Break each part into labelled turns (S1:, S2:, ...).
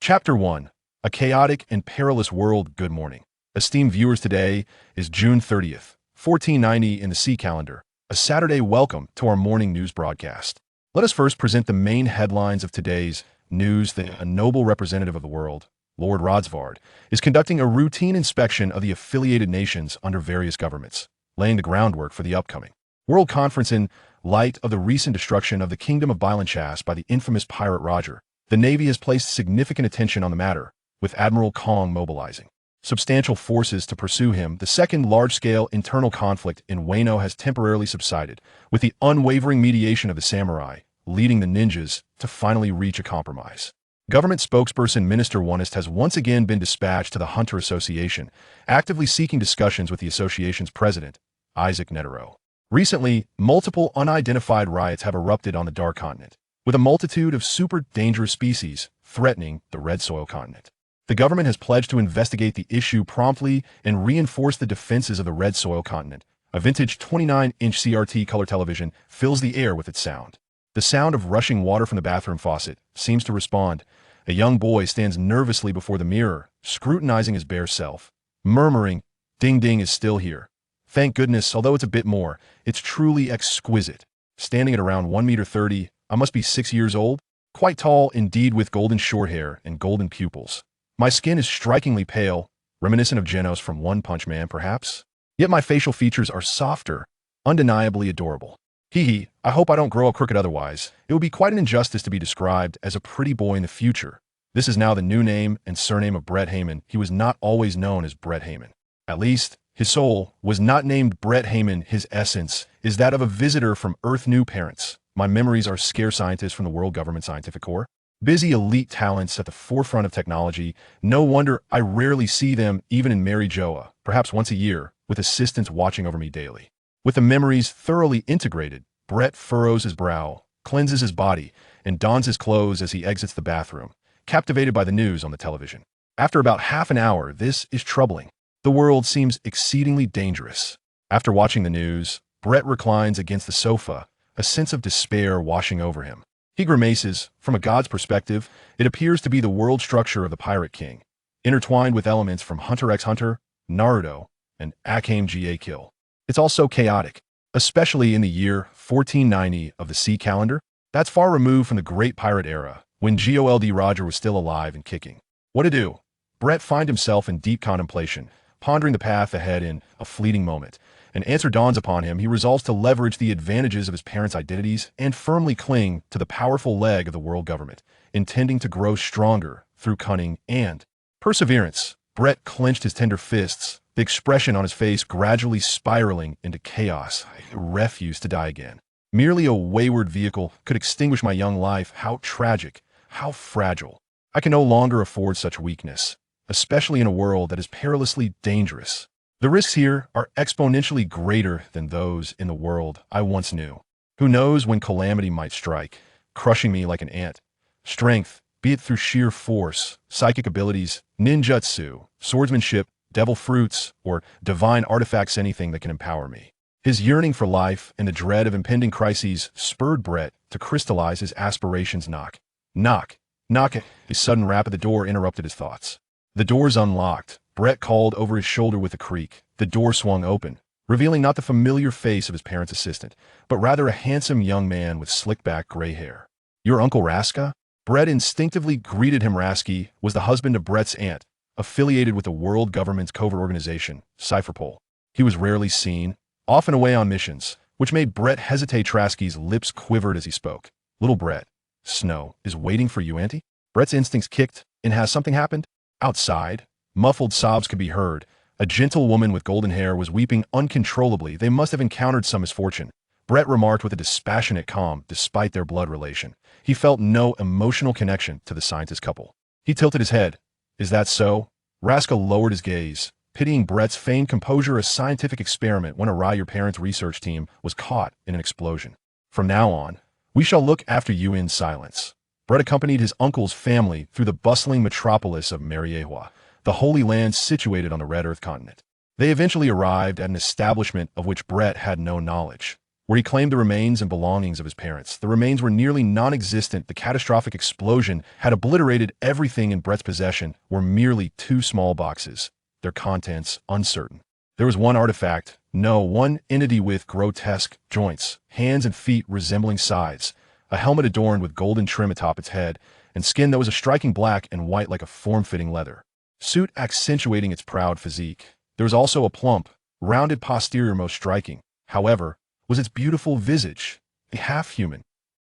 S1: Chapter 1. A Chaotic and Perilous World. Good morning. Esteemed viewers, today is June 30th, 1490 in the sea calendar, a Saturday. Welcome to our morning news broadcast. Let us first present the main headlines of today's news. A noble representative of the world, Lord Rodsvard, is conducting a routine inspection of the affiliated nations under various governments, laying the groundwork for the upcoming World Conference. In light of the recent destruction of the Kingdom of Bylanchas by the infamous pirate Roger, the Navy has placed significant attention on the matter, with Admiral Kong mobilizing substantial forces to pursue him. The second large-scale internal conflict in Wano has temporarily subsided, with the unwavering mediation of the samurai leading the ninjas to finally reach a compromise. Government spokesperson Minister Onest has once again been dispatched to the Hunter Association, actively seeking discussions with the association's president, Isaac Netero. Recently, multiple unidentified riots have erupted on the Dark Continent, with a multitude of super dangerous species threatening the Red Soil continent. The government has pledged to investigate the issue promptly and reinforce the defenses of the Red Soil continent. A vintage 29-inch CRT color television fills the air with its sound. The sound of rushing water from the bathroom faucet seems to respond. A young boy stands nervously before the mirror, scrutinizing his bare self, murmuring, "Ding ding is still here. Thank goodness, although it's a bit more, it's truly exquisite." Standing at around 1.30 meters, I must be 6 years old, quite tall indeed, with golden short hair and golden pupils. My skin is strikingly pale, reminiscent of Genos from One Punch Man perhaps, yet my facial features are softer, undeniably adorable. Hee, I hope I don't grow up crooked, otherwise it would be quite an injustice to be described as a pretty boy in the future. This is now the new name and surname of Brett Heyman. He was not always known as Brett Heyman. At least, his soul was not named Brett Heyman. His essence is that of a visitor from Earth. New parents. My memories are scare scientists from the World Government Scientific Corps. Busy elite talents at the forefront of technology. No wonder I rarely see them, even in Mary Joa, perhaps once a year, with assistants watching over me daily. With the memories thoroughly integrated, Brett furrows his brow, cleanses his body, and dons his clothes as he exits the bathroom, captivated by the news on the television. After about half an hour, this is troubling. The world seems exceedingly dangerous. After watching the news, Brett reclines against the sofa, a sense of despair washing over him. He grimaces. From a god's perspective, it appears to be the world structure of the Pirate King, intertwined with elements from Hunter x Hunter, Naruto, and Akame ga Kill. It's all so chaotic, especially in the year 1490 of the sea calendar. That's far removed from the Great Pirate Era, when Gold Roger was still alive and kicking. What to do? Brett finds himself in deep contemplation, pondering the path ahead. In a fleeting moment, an answer dawns upon him. He resolves to leverage the advantages of his parents' identities and firmly cling to the powerful leg of the world government, intending to grow stronger through cunning and perseverance. Brett clenched his tender fists, the expression on his face gradually spiraling into chaos. I refuse to die again. Merely a wayward vehicle could extinguish my young life. How tragic, how fragile. I can no longer afford such weakness, especially in a world that is perilously dangerous. The risks here are exponentially greater than those in the world I once knew. Who knows when calamity might strike, crushing me like an ant. Strength, be it through sheer force, psychic abilities, ninjutsu, swordsmanship, devil fruits, or divine artifacts, anything that can empower me. His yearning for life and the dread of impending crises spurred Brett to crystallize his aspirations. Knock. Knock. Knock. A sudden rap at the door interrupted his thoughts. The door's unlocked. Brett called over his shoulder with a creak. The door swung open, revealing not the familiar face of his parents' assistant, but rather a handsome young man with slick-back gray hair. "Your Uncle Raska?" Brett instinctively greeted him. Rasky was the husband of Brett's aunt, affiliated with the world government's covert organization, Cypherpol. He was rarely seen, often away on missions, which made Brett hesitate. Trasky's lips quivered as he spoke. "Little Brett, Snow is waiting for you, Auntie." Brett's instincts kicked. And has something happened? Outside, muffled sobs could be heard. A gentle woman with golden hair was weeping uncontrollably. They must have encountered some misfortune, Brett remarked with a dispassionate calm. Despite their blood relation, he felt no emotional connection to the scientist couple. He tilted his head. "Is that so?" Raska lowered his gaze, pitying Brett's feigned composure. "A scientific experiment went awry. Your parents' research team was caught in an explosion. From now on, we shall look after you in silence." Brett accompanied his uncle's family through the bustling metropolis of Mariehua, the Holy Land situated on the Red Earth continent. They eventually arrived at an establishment of which Brett had no knowledge. where he claimed the remains and belongings of his parents. The remains were nearly non-existent. The catastrophic explosion had obliterated everything in Brett's possession were merely two small boxes, their contents uncertain. There was one artifact, one entity with grotesque joints, hands and feet resembling scythes, a helmet adorned with golden trim atop its head, and skin that was a striking black and white like a form-fitting leather suit accentuating its proud physique. There was also a plump, rounded posterior most striking, however, was its beautiful visage, a half-human.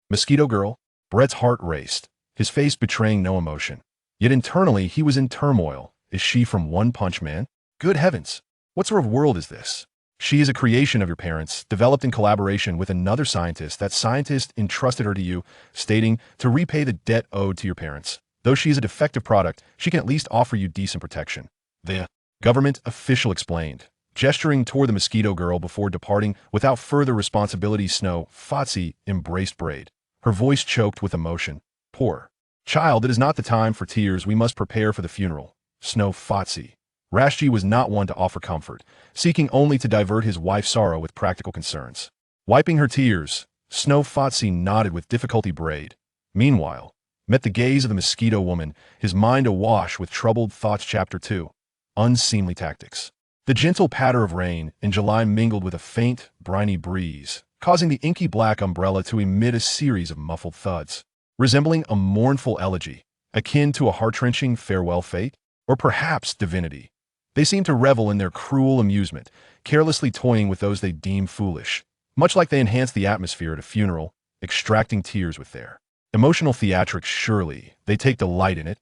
S1: Mosquito Girl? Brett's heart raced, his face betraying no emotion. Yet internally he was in turmoil. Is she from One Punch Man? Good heavens! What sort of world is this? She is a creation of your parents, developed in collaboration with another scientist. That scientist entrusted her to you, stating to repay the debt owed to your parents. Though she is a defective product, she can at least offer you decent protection. The government official explained, gesturing toward the Mosquito Girl before departing without further responsibility. Snow Fotsy embraced Braid, her voice choked with emotion. Poor child, it is not the time for tears. We must prepare for the funeral. Snow Fotsy. Rashji was not one to offer comfort, seeking only to divert his wife's sorrow with practical concerns. Wiping her tears, Snow Fotsy nodded with difficulty. Braid, meanwhile, met the gaze of the Mosquito Woman, his mind awash with troubled thoughts. Chapter 2. Unseemly Tactics. The gentle patter of rain in July mingled with a faint, briny breeze, causing the inky black umbrella to emit a series of muffled thuds, resembling a mournful elegy, akin to a heart-wrenching farewell fate, or perhaps divinity. They seemed to revel in their cruel amusement, carelessly toying with those they deemed foolish, much like they enhanced the atmosphere at a funeral, extracting tears with their emotional theatrics. Surely, they take delight in it.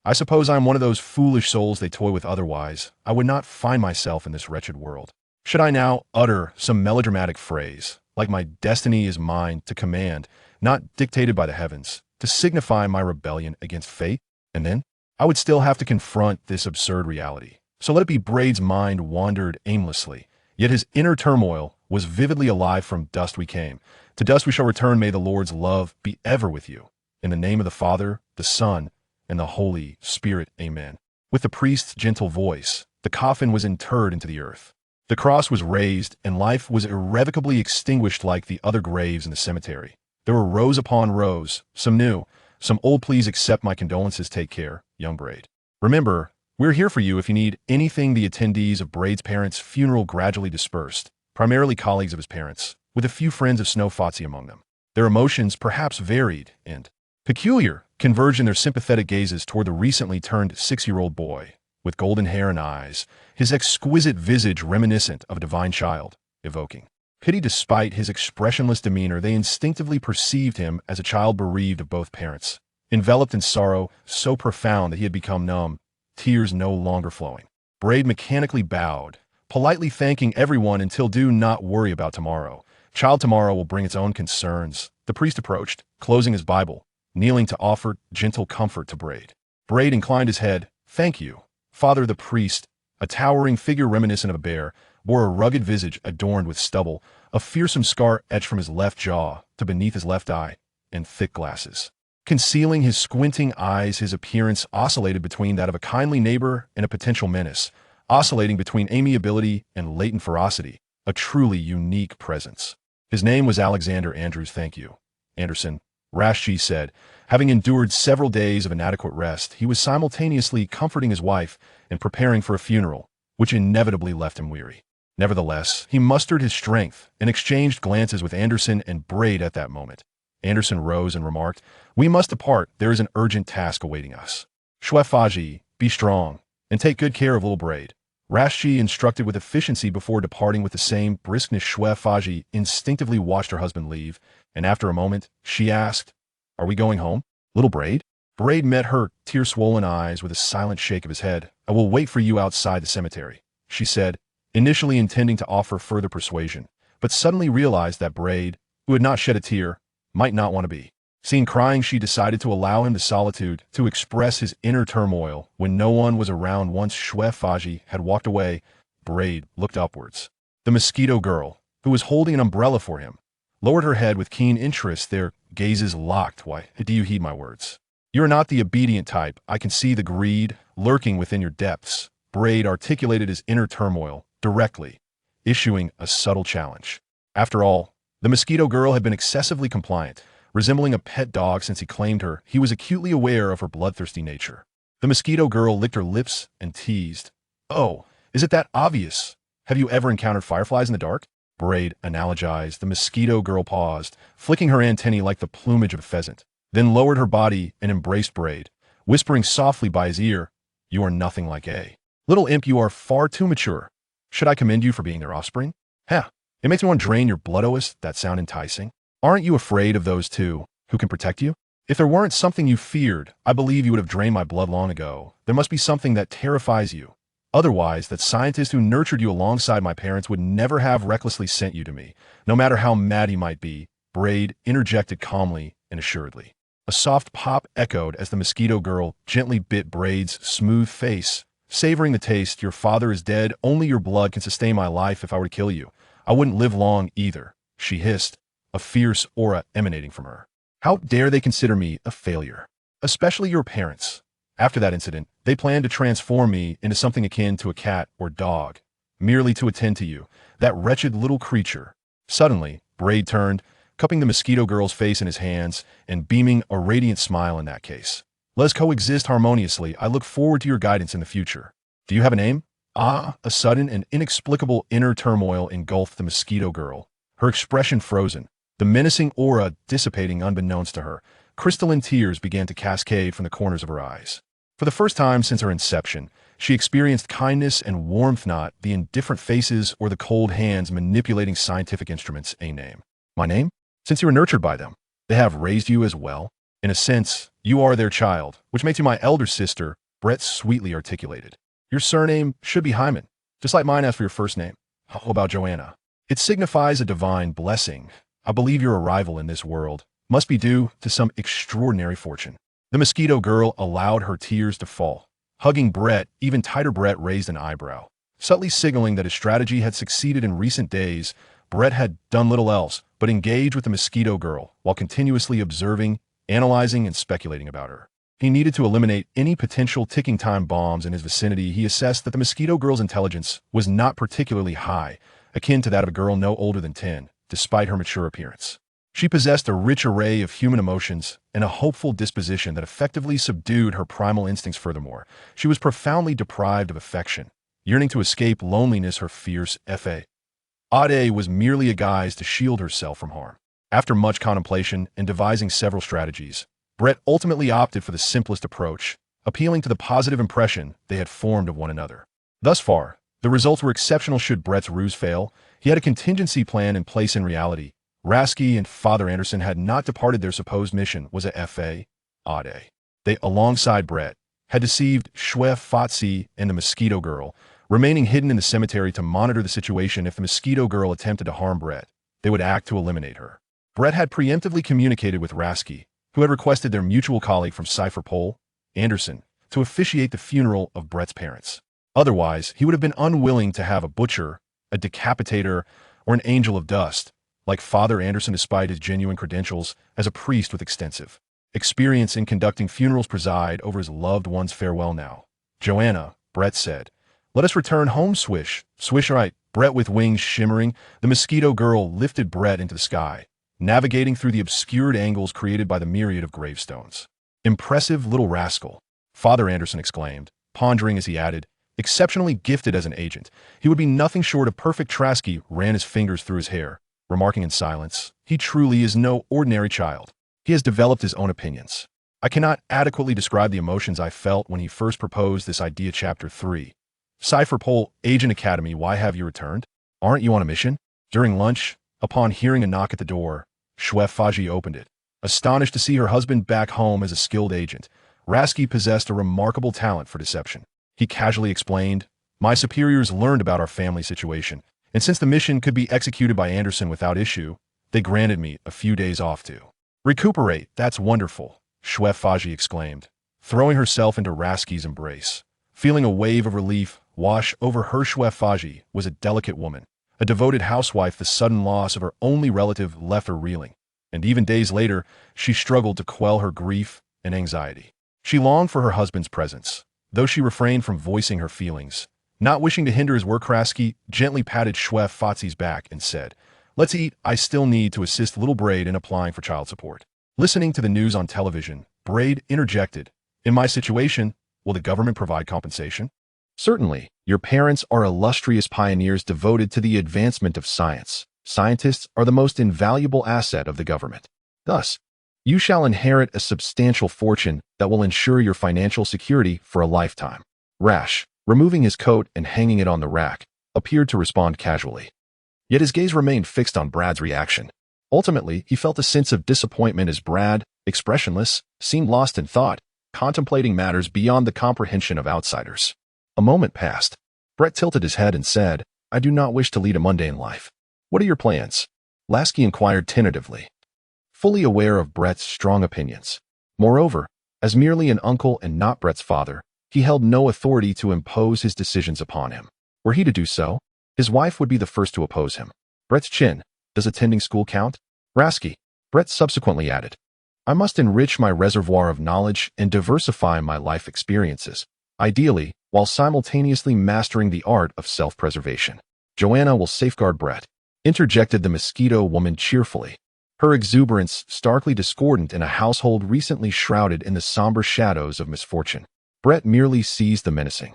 S1: I suppose I am one of those foolish souls they toy with. Otherwise, I would not find myself in this wretched world. Should I now utter some melodramatic phrase, like my destiny is mine to command, not dictated by the heavens, to signify my rebellion against fate? And then, I would still have to confront this absurd reality. So let it be. Braid's mind wandered aimlessly, yet his inner turmoil was vividly alive. From dust we came, to dust we shall return. May the Lord's love be ever with you. In the name of the Father, the Son, and the Holy Spirit. Amen. With the priest's gentle voice, the coffin was interred into the earth. The cross was raised, and life was irrevocably extinguished like the other graves in the cemetery. There were rows upon rows, some new, some old. Please accept my condolences. Take care, young Braid. Remember, we're here for you if you need anything. The attendees of Braid's parents' funeral gradually dispersed, primarily colleagues of his parents, with a few friends of Snow Fotsy among them. Their emotions, perhaps varied and peculiar, converged in their sympathetic gazes toward the recently turned 6-year-old boy, with golden hair and eyes, his exquisite visage reminiscent of a divine child, evoking pity. Despite his expressionless demeanor, they instinctively perceived him as a child bereaved of both parents, enveloped in sorrow so profound that he had become numb, tears no longer flowing. Braid mechanically bowed, politely thanking everyone until do not worry about tomorrow. Child, tomorrow will bring its own concerns. The priest approached, closing his Bible, kneeling to offer gentle comfort to Braid. Braid inclined his head. Thank you, Father. The priest, a towering figure reminiscent of a bear, bore a rugged visage adorned with stubble, a fearsome scar etched from his left jaw to beneath his left eye, and thick glasses concealing his squinting eyes. His appearance oscillated between that of a kindly neighbor and a potential menace, oscillating between amiability and latent ferocity, a truly unique presence. His name was Alexander Andrews. Thank you, Anderson, Rashji said. Having endured several days of inadequate rest, he was simultaneously comforting his wife and preparing for a funeral, which inevitably left him weary. Nevertheless, he mustered his strength and exchanged glances with Anderson and Braid at that moment. Anderson rose and remarked, "We must depart. There is an urgent task awaiting us. Shwefaji, be strong, and take good care of little Braid." Rashji instructed with efficiency before departing with the same briskness. Shwefaji instinctively watched her husband leave, and after a moment, she asked, "Are we going home, little Braid?" Braid met her tear-swollen eyes with a silent shake of his head. "I will wait for you outside the cemetery," she said, initially intending to offer further persuasion, but suddenly realized that Braid, who had not shed a tear, might not want to be seen crying. She decided to allow him the solitude to express his inner turmoil. When no one was around, once Shwefaji had walked away, Braid looked upwards. The Mosquito Girl, who was holding an umbrella for him, lowered her head with keen interest, their gazes locked. "Why, do you heed my words? You are not the obedient type. I can see the greed lurking within your depths." Braid articulated his inner turmoil directly, issuing a subtle challenge. After all, The mosquito girl had been excessively compliant, resembling a pet dog since he claimed her. He was acutely aware of her bloodthirsty nature. The mosquito girl licked her lips and teased. "Oh, is it that obvious? Have you ever encountered fireflies in the dark?" Braid analogized. The mosquito girl paused, flicking her antennae like the plumage of a pheasant, then lowered her body and embraced Braid, whispering softly by his ear, "You are nothing like A. Little imp, you are far too mature. Should I commend you for being their offspring? Heh, it makes me want to drain your blood. Ois, that sound enticing? Aren't you afraid of those two who can protect you? If there weren't something you feared, I believe you would have drained my blood long ago. There must be something that terrifies you. Otherwise, that scientist who nurtured you alongside my parents would never have recklessly sent you to me, no matter how mad he might be," Braid interjected calmly and assuredly. A soft pop echoed as the mosquito girl gently bit Braid's smooth face, savoring the taste. "Your father is dead. Only your blood can sustain my life. If I were to kill you, I wouldn't live long either," she hissed, a fierce aura emanating from her. "How dare they consider me a failure? Especially your parents. After that incident, they planned to transform me into something akin to a cat or dog, merely to attend to you, that wretched little creature." Suddenly, Braid turned, cupping the mosquito girl's face in his hands and beaming a radiant smile. "In that case, let us coexist harmoniously. I look forward to your guidance in the future. Do you have a name?" A sudden and inexplicable inner turmoil engulfed the mosquito girl, her expression frozen, the menacing aura dissipating unbeknownst to her. Crystalline tears began to cascade from the corners of her eyes. For the first time since her inception, she experienced kindness and warmth, not the indifferent faces or the cold hands manipulating scientific instruments. "A name? My name? Since you were nurtured by them, they have raised you as well. In a sense, you are their child, which makes you my elder sister," Brett sweetly articulated. "Your surname should be Hyman, just like mine as for your first name. How about Joanna? It signifies a divine blessing. I believe your arrival in this world must be due to some extraordinary fortune." The mosquito girl allowed her tears to fall, hugging Brett even tighter. Brett raised an eyebrow, subtly signaling that his strategy had succeeded. In recent days, Brett had done little else but engage with the mosquito girl while continuously observing, analyzing, and speculating about her. He needed to eliminate any potential ticking time bombs in his vicinity. He assessed that the mosquito girl's intelligence was not particularly high, akin to that of a girl no older than 10, despite her mature appearance. She possessed a rich array of human emotions and a hopeful disposition that effectively subdued her primal instincts. Furthermore, she was profoundly deprived of affection, yearning to escape loneliness. Her fierce Ade was merely a guise to shield herself from harm. After much contemplation and devising several strategies, Brett ultimately opted for the simplest approach, appealing to the positive impression they had formed of one another. Thus far, the results were exceptional. Should Brett's ruse fail, he had a contingency plan in place. In reality, Rasky and Father Anderson had not departed. Their supposed mission was a Ade. They, alongside Brett, had deceived Shwe Fatsi and the mosquito girl, remaining hidden in the cemetery to monitor the situation. If the mosquito girl attempted to harm Brett, they would act to eliminate her. Brett had preemptively communicated with Rasky, who had requested their mutual colleague from Cypher Pole, Anderson, to officiate the funeral of Brett's parents. Otherwise, he would have been unwilling to have a butcher, a decapitator, or an angel of dust, like Father Anderson, despite his genuine credentials as a priest with extensive experience in conducting funerals, preside over his loved one's farewell. "Now, Joanna," Brett said, "let us return home." Swish, swish. Right, Brett, with wings shimmering, the mosquito girl lifted Brett into the sky, navigating through the obscured angles created by the myriad of gravestones. "Impressive little rascal," Father Anderson exclaimed, pondering as he added, "exceptionally gifted as an agent. He would be nothing short of perfect." Trasky ran his fingers through his hair, remarking in silence, "He truly is no ordinary child. He has developed his own opinions. I cannot adequately describe the emotions I felt when he first proposed this idea." Chapter 3. Cypher Pole, Agent Academy. "Why have you returned? Aren't you on a mission?" During lunch, upon hearing a knock at the door, Shwe Faji opened it. Astonished to see her husband back home as a skilled agent, Rasky possessed a remarkable talent for deception. He casually explained, "My superiors learned about our family situation, and since the mission could be executed by Anderson without issue, they granted me a few days off to recuperate." "That's wonderful," Shwe Faji exclaimed, throwing herself into Rasky's embrace. Feeling a wave of relief wash over her, Shwe Faji was a delicate woman, a devoted housewife. The sudden loss of her only relative left her reeling, and even days later, she struggled to quell her grief and anxiety. She longed for her husband's presence, though she refrained from voicing her feelings. Not wishing to hinder his work, Rasky gently patted Shwe Fatsi's back and said, Let's eat. I still need to assist little Braid in applying for child support. Listening to the news on television, Braid interjected, "In my situation, will the government provide compensation?" Certainly, your parents are illustrious pioneers devoted to the advancement of science. Scientists are the most invaluable asset of the government. Thus, you shall inherit a substantial fortune that will ensure your financial security for a lifetime. Rash, removing his coat and hanging it on the rack, appeared to respond casually. Yet his gaze remained fixed on Brad's reaction. Ultimately, he felt a sense of disappointment as Brad, expressionless, seemed lost in thought, contemplating matters beyond the comprehension of outsiders. A moment passed. Brett tilted his head and said, "I do not wish to lead a mundane life." "What are your plans?" Lasky inquired tentatively, fully aware of Brett's strong opinions. Moreover, as merely an uncle and not Brett's father, he held no authority to impose his decisions upon him. Were he to do so, his wife would be the first to oppose him. Brett's chin, "Does attending school count?" Rasky, Brett subsequently added, "I must enrich my reservoir of knowledge and diversify my life experiences, ideally, while simultaneously mastering the art of self-preservation. Joanna will safeguard Brett," interjected the mosquito woman cheerfully, her exuberance starkly discordant in a household recently shrouded in the somber shadows of misfortune. Brett merely seized the menacing,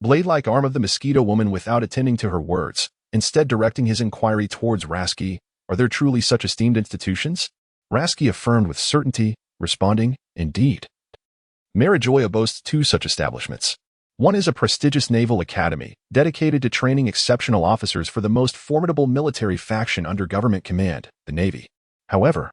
S1: blade-like arm of the mosquito woman without attending to her words, instead directing his inquiry towards Rasky. "Are there truly such esteemed institutions?" Rasky affirmed with certainty, responding, "Indeed. Marijoya boasts two such establishments. One is a prestigious naval academy, dedicated to training exceptional officers for the most formidable military faction under government command, the Navy. However,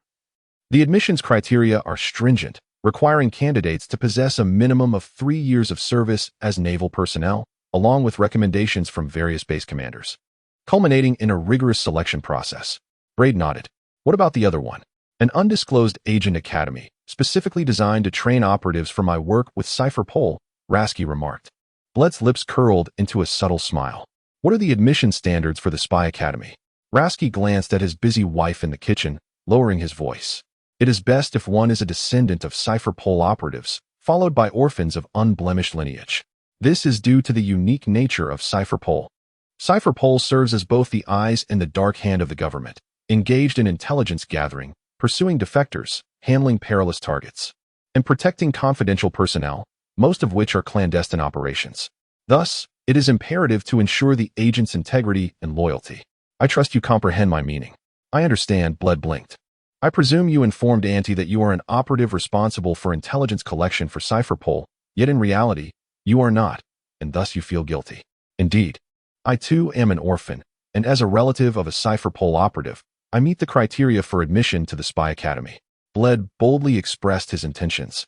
S1: the admissions criteria are stringent, requiring candidates to possess a minimum of 3 years of service as naval personnel, along with recommendations from various base commanders, culminating in a rigorous selection process." Braid nodded. "What about the other one?" "An undisclosed agent academy, specifically designed to train operatives for my work with Cipher Pol," Rasky remarked. Bled's lips curled into a subtle smile. "What are the admission standards for the spy academy?" Rasky glanced at his busy wife in the kitchen, lowering his voice. "It is best if one is a descendant of Cipher Pol operatives, followed by orphans of unblemished lineage. This is due to the unique nature of Cipher Pol. Cipher Pol serves as both the eyes and the dark hand of the government, engaged in intelligence gathering, pursuing defectors, handling perilous targets, and protecting confidential personnel, most of which are clandestine operations. Thus, it is imperative to ensure the agent's integrity and loyalty. I trust you comprehend my meaning." "I understand," Bled blinked. "I presume you informed Auntie that you are an operative responsible for intelligence collection for Cipher Pol, yet in reality, you are not, and thus you feel guilty." "Indeed. I too am an orphan, and as a relative of a Cipher Pol operative, I meet the criteria for admission to the Spy Academy." Bled boldly expressed his intentions.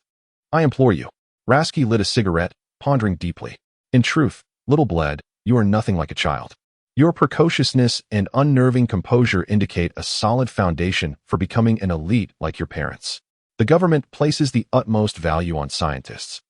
S1: "I implore you." Rasky lit a cigarette, pondering deeply. "In truth, little Bled, you are nothing like a child. Your precociousness and unnerving composure indicate a solid foundation for becoming an elite like your parents. The government places the utmost value on scientists,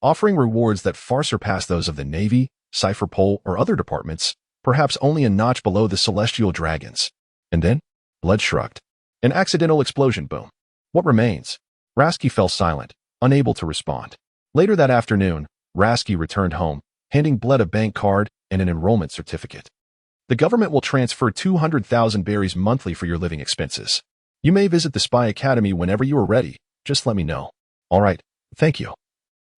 S1: offering rewards that far surpass those of the Navy, Cipher Pol, or other departments, perhaps only a notch below the celestial dragons." And then, Bled shrugged. "An accidental explosion, boom. What remains?" Rasky fell silent, unable to respond. Later that afternoon, Rasky returned home, handing Bled a bank card and an enrollment certificate. "The government will transfer 200,000 berries monthly for your living expenses. You may visit the Spy Academy whenever you are ready. Just let me know." "All right, thank you,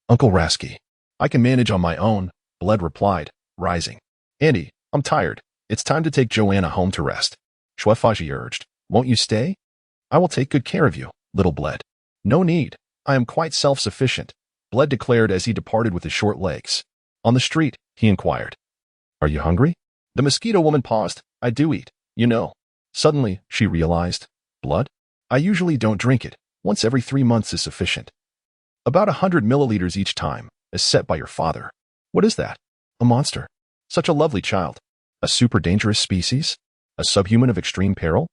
S1: Uncle Rasky. I can manage on my own," Bled replied, rising. "Andy, I'm tired. It's time to take Joanna home to rest." Shwefaji urged. "Won't you stay?" "I will take good care of you, little Bled." "No need. I am quite self-sufficient," Bled declared as he departed with his short legs. On the street, he inquired, "Are you hungry?" The mosquito woman paused. "I do eat, you know." Suddenly, she realized, "Blood? I usually don't drink it. Once every 3 months is sufficient. About 100 milliliters each time, as set by your father." "What is that?" "A monster. Such a lovely child. A super dangerous species? A subhuman of extreme peril?"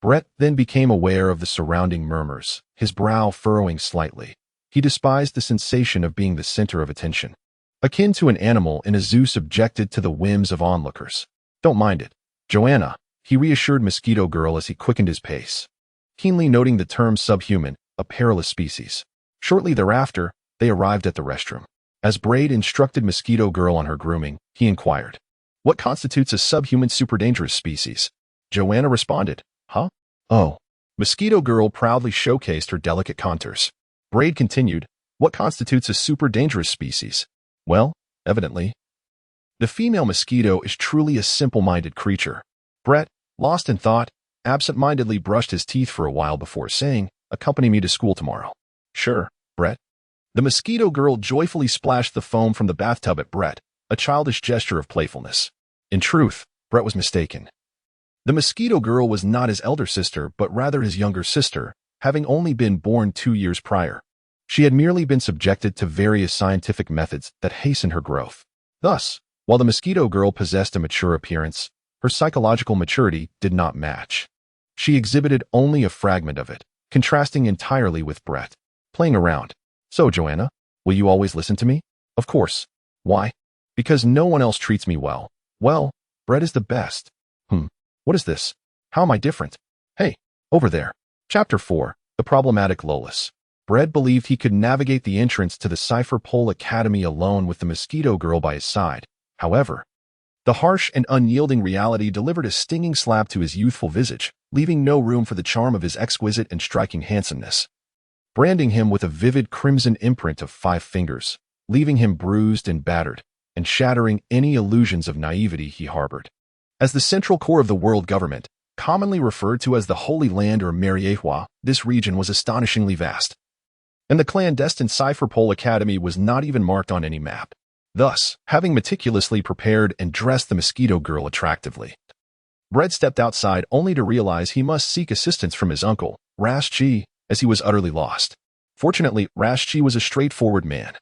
S1: Brett then became aware of the surrounding murmurs, his brow furrowing slightly. He despised the sensation of being the center of attention, akin to an animal in a zoo subjected to the whims of onlookers. "Don't mind it, Joanna," he reassured Mosquito Girl as he quickened his pace, keenly noting the term subhuman, a perilous species. Shortly thereafter, they arrived at the restroom. As Braid instructed Mosquito Girl on her grooming, he inquired, "What constitutes a subhuman super dangerous species?" Joanna responded. Huh? Oh. Mosquito Girl proudly showcased her delicate contours. Braid continued, what constitutes a super dangerous species? Well, evidently. The female mosquito is truly a simple-minded creature. Brett, lost in thought, absent-mindedly brushed his teeth for a while before saying, accompany me to school tomorrow. Sure, Brett. The Mosquito Girl joyfully splashed the foam from the bathtub at Brett, a childish gesture of playfulness. In truth, Brett was mistaken. The Mosquito Girl was not his elder sister, but rather his younger sister, having only been born 2 years prior. She had merely been subjected to various scientific methods that hastened her growth. Thus, while the Mosquito Girl possessed a mature appearance, her psychological maturity did not match. She exhibited only a fragment of it, contrasting entirely with Brett. Playing around. So, Joanna, will you always listen to me? Of course. Why? Because no one else treats me well. Well, Brett is the best. What is this? How am I different? Hey, over there. Chapter 4, The Problematic Lolus. Brett believed he could navigate the entrance to the Cipher Pole Academy alone with the Mosquito Girl by his side. However, the harsh and unyielding reality delivered a stinging slap to his youthful visage, leaving no room for the charm of his exquisite and striking handsomeness, branding him with a vivid crimson imprint of 5 fingers, leaving him bruised and battered, and shattering any illusions of naivety he harbored. As the central core of the world government, commonly referred to as the Holy Land or Mariehua, this region was astonishingly vast. And the clandestine Cipher Pole Academy was not even marked on any map. Thus, having meticulously prepared and dressed the Mosquito Girl attractively, Brett stepped outside only to realize he must seek assistance from his uncle, Rash-Chi, as he was utterly lost. Fortunately, Rash-Chi was a straightforward man.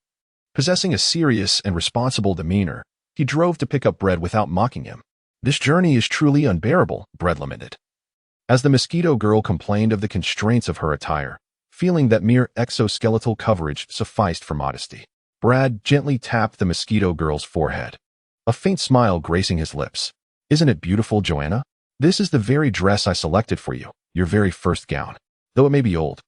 S1: Possessing a serious and responsible demeanor, he drove to pick up Brett without mocking him. This journey is truly unbearable, Brett lamented. As the Mosquito Girl complained of the constraints of her attire, feeling that mere exoskeletal coverage sufficed for modesty, Brad gently tapped the Mosquito Girl's forehead, a faint smile gracing his lips. Isn't it beautiful, Joanna? This is the very dress I selected for you, your very first gown. Though it may be old,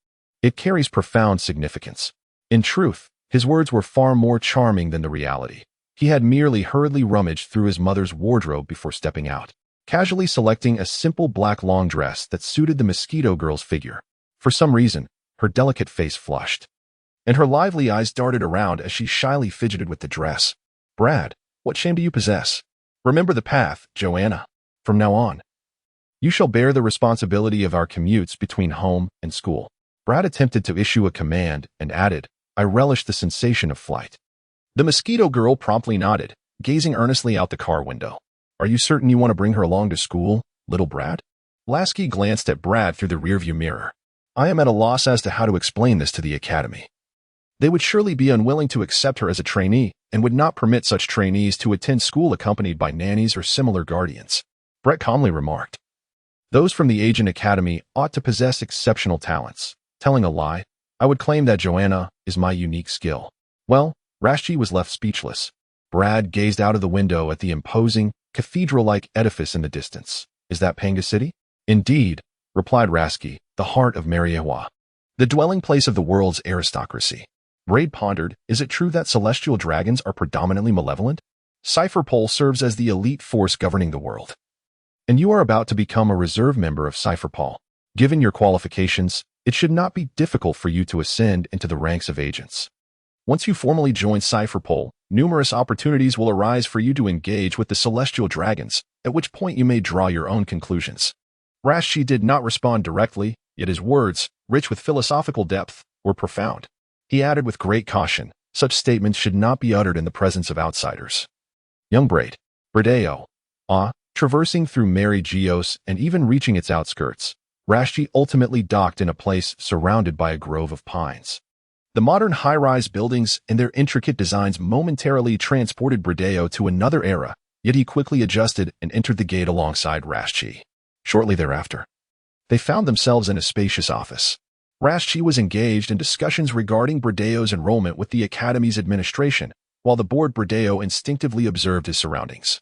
S1: it carries profound significance. In truth, his words were far more charming than the reality. He had merely hurriedly rummaged through his mother's wardrobe before stepping out, casually selecting a simple black long dress that suited the Mosquito Girl's figure. For some reason, her delicate face flushed, and her lively eyes darted around as she shyly fidgeted with the dress. Brad, what shame do you possess? Remember the path, Joanna. From now on, you shall bear the responsibility of our commutes between home and school. Brad attempted to issue a command and added, I relish the sensation of flight. The Mosquito Girl promptly nodded, gazing earnestly out the car window. Are you certain you want to bring her along to school, little Brad? Lasky glanced at Brad through the rearview mirror. I am at a loss as to how to explain this to the academy. They would surely be unwilling to accept her as a trainee and would not permit such trainees to attend school accompanied by nannies or similar guardians. Brett calmly remarked. Those from the Agent Academy ought to possess exceptional talents. Telling a lie, I would claim that Joanna is my unique skill. Well, Rashi was left speechless. Brad gazed out of the window at the imposing, cathedral-like edifice in the distance. Is that Panga City? Indeed, replied Rasky, the heart of Mariehua, the dwelling place of the world's aristocracy. Braid pondered, is it true that celestial dragons are predominantly malevolent? Cipher Pole serves as the elite force governing the world. And you are about to become a reserve member of Cipher Pole. Given your qualifications, it should not be difficult for you to ascend into the ranks of agents. Once you formally join Cipher Pole, numerous opportunities will arise for you to engage with the celestial dragons, at which point you may draw your own conclusions. Rashi did not respond directly, yet his words, rich with philosophical depth, were profound. He added with great caution, such statements should not be uttered in the presence of outsiders. Young Bradeo, traversing through Mary Geos and even reaching its outskirts, Rashi ultimately docked in a place surrounded by a grove of pines. The modern high-rise buildings and their intricate designs momentarily transported Bradeo to another era, yet he quickly adjusted and entered the gate alongside Rashi. Shortly thereafter, they found themselves in a spacious office. Rashi was engaged in discussions regarding Bradeo's enrollment with the Academy's administration, while the bored Bradeo instinctively observed his surroundings.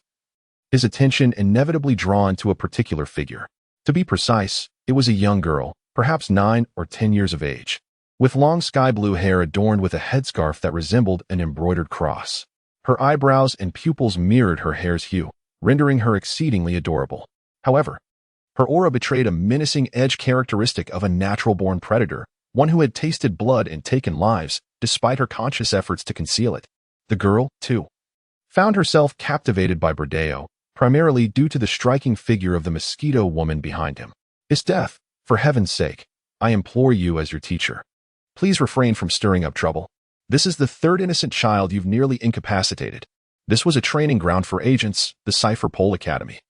S1: His attention inevitably drawn to a particular figure. To be precise, it was a young girl, perhaps 9 or 10 years of age, with long sky-blue hair adorned with a headscarf that resembled an embroidered cross. Her eyebrows and pupils mirrored her hair's hue, rendering her exceedingly adorable. However, Her aura betrayed a menacing edge characteristic of a natural-born predator, one who had tasted blood and taken lives, despite her conscious efforts to conceal it. The girl, too, found herself captivated by Bradeo, primarily due to the striking figure of the mosquito woman behind him. It's death, for heaven's sake. I implore you as your teacher. Please refrain from stirring up trouble. This is the third innocent child you've nearly incapacitated. This was a training ground for agents, the Cipher Pole Academy.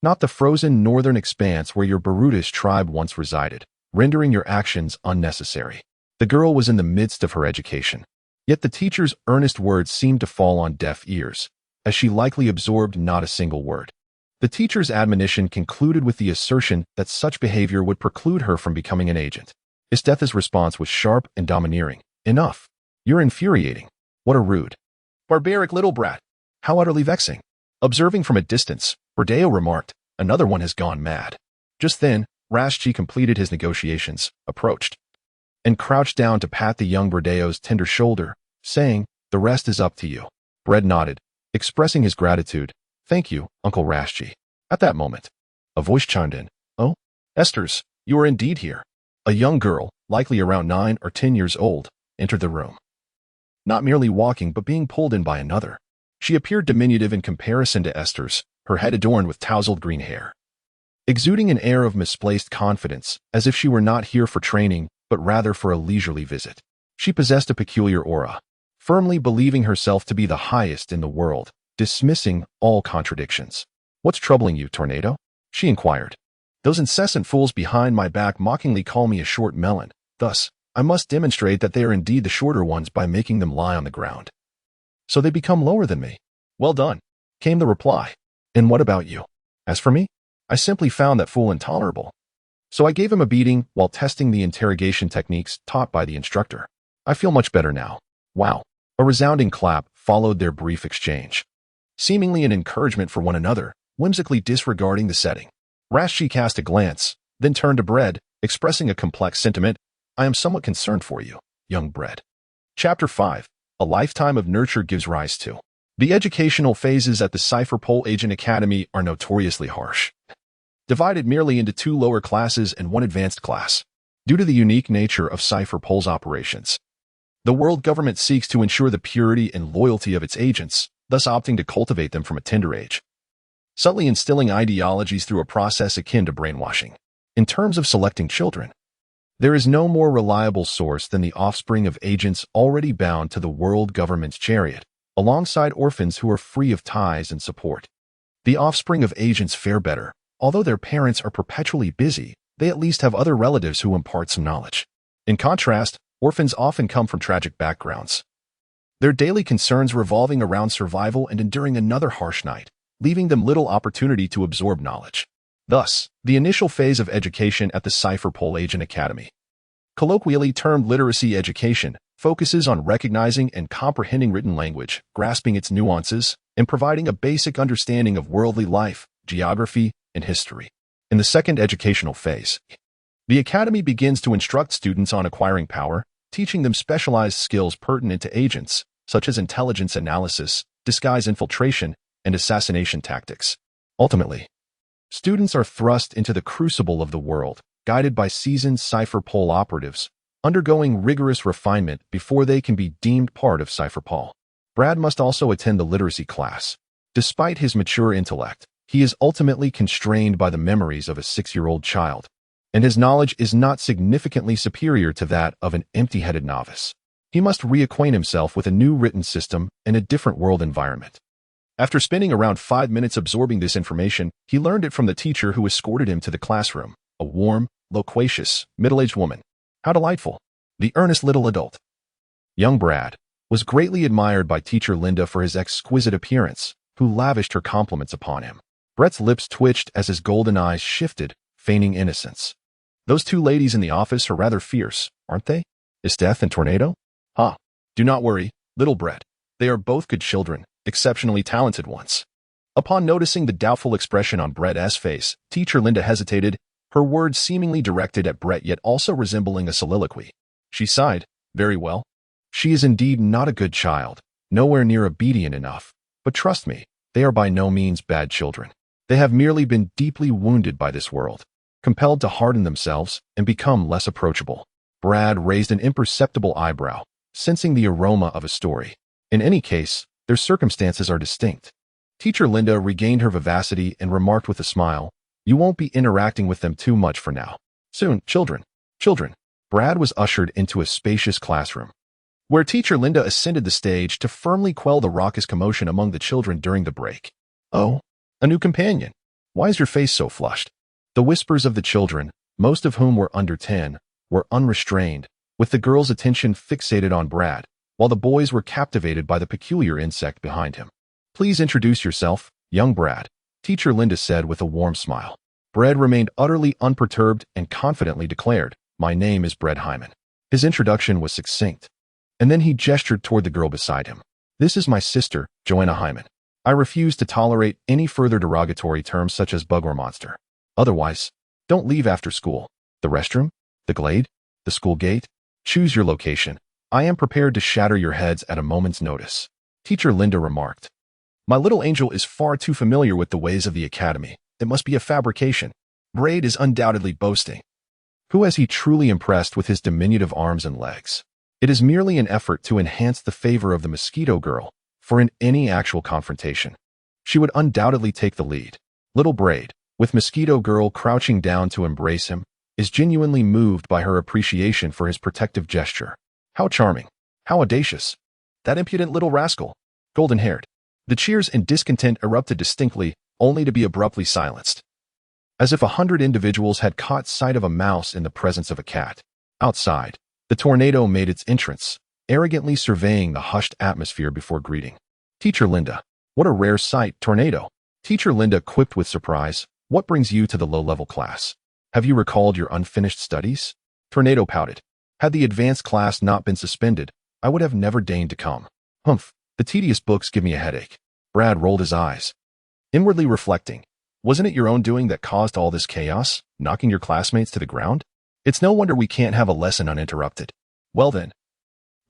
S1: Not the frozen northern expanse where your Barudish tribe once resided, rendering your actions unnecessary. The girl was in the midst of her education. Yet the teacher's earnest words seemed to fall on deaf ears, as she likely absorbed not a single word. The teacher's admonition concluded with the assertion that such behavior would preclude her from becoming an agent. Isteth's response was sharp and domineering. Enough. You're infuriating. What a rude, barbaric little brat. How utterly vexing. Observing from a distance, Bradeo remarked, another one has gone mad. Just then, Rashchi completed his negotiations, approached, and crouched down to pat the young Bradeo's tender shoulder, saying, the rest is up to you. Brad nodded, expressing his gratitude. Thank you, Uncle Rashchi. At that moment, a voice chimed in. Oh, Esters, you are indeed here. A young girl, likely around 9 or 10 years old, entered the room. Not merely walking but being pulled in by another. She appeared diminutive in comparison to Esther's, her head adorned with tousled green hair, exuding an air of misplaced confidence, as if she were not here for training, but rather for a leisurely visit. She possessed a peculiar aura, firmly believing herself to be the highest in the world, dismissing all contradictions. What's troubling you, Tornado? She inquired. Those incessant fools behind my back mockingly call me a short melon. Thus, I must demonstrate that they are indeed the shorter ones by making them lie on the ground. So they become lower than me. Well done, came the reply. And what about you? As for me, I simply found that fool intolerable. So I gave him a beating while testing the interrogation techniques taught by the instructor. I feel much better now. Wow. A resounding clap followed their brief exchange, seemingly an encouragement for one another, whimsically disregarding the setting. Rashchi cast a glance, then turned to Bread, expressing a complex sentiment. I am somewhat concerned for you, young Bread. Chapter 5. A lifetime of nurture gives rise to. The educational phases at the Cipher Pole Agent Academy are notoriously harsh, divided merely into 2 lower classes and 1 advanced class. Due to the unique nature of Cipher Pole's operations, the world government seeks to ensure the purity and loyalty of its agents, thus opting to cultivate them from a tender age, subtly instilling ideologies through a process akin to brainwashing. In terms of selecting children, there is no more reliable source than the offspring of agents already bound to the world government's chariot, alongside orphans who are free of ties and support. The offspring of agents fare better. Although their parents are perpetually busy, they at least have other relatives who impart some knowledge. In contrast, orphans often come from tragic backgrounds, their daily concerns revolving around survival and enduring another harsh night, leaving them little opportunity to absorb knowledge. Thus, the initial phase of education at the Cipher Pole Agent Academy, colloquially termed literacy education, focuses on recognizing and comprehending written language, grasping its nuances, and providing a basic understanding of worldly life, geography, and history. In the second educational phase, the Academy begins to instruct students on acquiring power, teaching them specialized skills pertinent to agents, such as intelligence analysis, disguise infiltration, and assassination tactics. Ultimately, students are thrust into the crucible of the world, guided by seasoned Cipher Pole operatives, undergoing rigorous refinement before they can be deemed part of Cipher Pole. Brad must also attend the literacy class. Despite his mature intellect, he is ultimately constrained by the memories of a 6-year-old child, and his knowledge is not significantly superior to that of an empty-headed novice. He must reacquaint himself with a new written system and a different world environment. After spending around 5 minutes absorbing this information, he learned it from the teacher who escorted him to the classroom, a warm, loquacious, middle-aged woman. How delightful! The earnest little adult. Young Brad was greatly admired by teacher Linda for his exquisite appearance, who lavished her compliments upon him. Brett's lips twitched as his golden eyes shifted, feigning innocence. Those 2 ladies in the office are rather fierce, aren't they? Isteth and Tornado? Ha! Do not worry, little Brett. They are both good children, exceptionally talented ones. Upon noticing the doubtful expression on Brett's face, teacher Linda hesitated, her words seemingly directed at Brett yet also resembling a soliloquy. She sighed. Very well. She is indeed not a good child, nowhere near obedient enough. But trust me, they are by no means bad children. They have merely been deeply wounded by this world, compelled to harden themselves and become less approachable. Brad raised an imperceptible eyebrow, sensing the aroma of a story. In any case, their circumstances are distinct. Teacher Linda regained her vivacity and remarked with a smile, "You won't be interacting with them too much for now. Soon, children." Brad was ushered into a spacious classroom, where Teacher Linda ascended the stage to firmly quell the raucous commotion among the children during the break. "Oh, a new companion. Why is your face so flushed?" The whispers of the children, most of whom were under 10, were unrestrained, with the girls' attention fixated on Brad, while the boys were captivated by the peculiar insect behind him. "Please introduce yourself, young Brad," Teacher Linda said with a warm smile. Brad remained utterly unperturbed and confidently declared, "My name is Brad Hyman." His introduction was succinct, and then he gestured toward the girl beside him. "This is my sister, Joanna Hyman. I refuse to tolerate any further derogatory terms such as bug or monster. Otherwise, don't leave after school. The restroom? The glade? The school gate? Choose your location. I am prepared to shatter your heads at a moment's notice." Teacher Linda remarked, "My little angel is far too familiar with the ways of the academy. It must be a fabrication. Braid is undoubtedly boasting. Who has he truly impressed with his diminutive arms and legs? It is merely an effort to enhance the favor of the mosquito girl, for in any actual confrontation, she would undoubtedly take the lead. Little Braid, with mosquito girl crouching down to embrace him, is genuinely moved by her appreciation for his protective gesture. How charming! How audacious! That impudent little rascal! Golden-haired." The cheers and discontent erupted distinctly, only to be abruptly silenced, as if 100 individuals had caught sight of a mouse in the presence of a cat. Outside, the tornado made its entrance, arrogantly surveying the hushed atmosphere before greeting. "Teacher Linda, what a rare sight, tornado." Teacher Linda quipped with surprise, "What brings you to the low-level class? Have you recalled your unfinished studies?" Tornado pouted. "Had the advanced class not been suspended, I would have never deigned to come. Humph, the tedious books give me a headache." Brad rolled his eyes, inwardly reflecting, "Wasn't it your own doing that caused all this chaos, knocking your classmates to the ground? It's no wonder we can't have a lesson uninterrupted. Well then,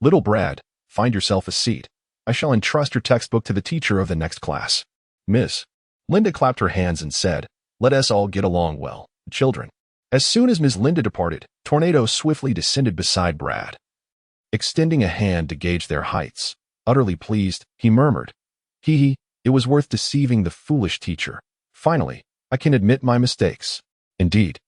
S1: little Brad, find yourself a seat. I shall entrust your textbook to the teacher of the next class." Miss Linda clapped her hands and said, "Let us all get along well, children." As soon as Ms. Linda departed, Tornado swiftly descended beside Brad, extending a hand to gauge their heights. Utterly pleased, he murmured, "Hee, it was worth deceiving the foolish teacher. Finally, I can admit my mistakes. Indeed,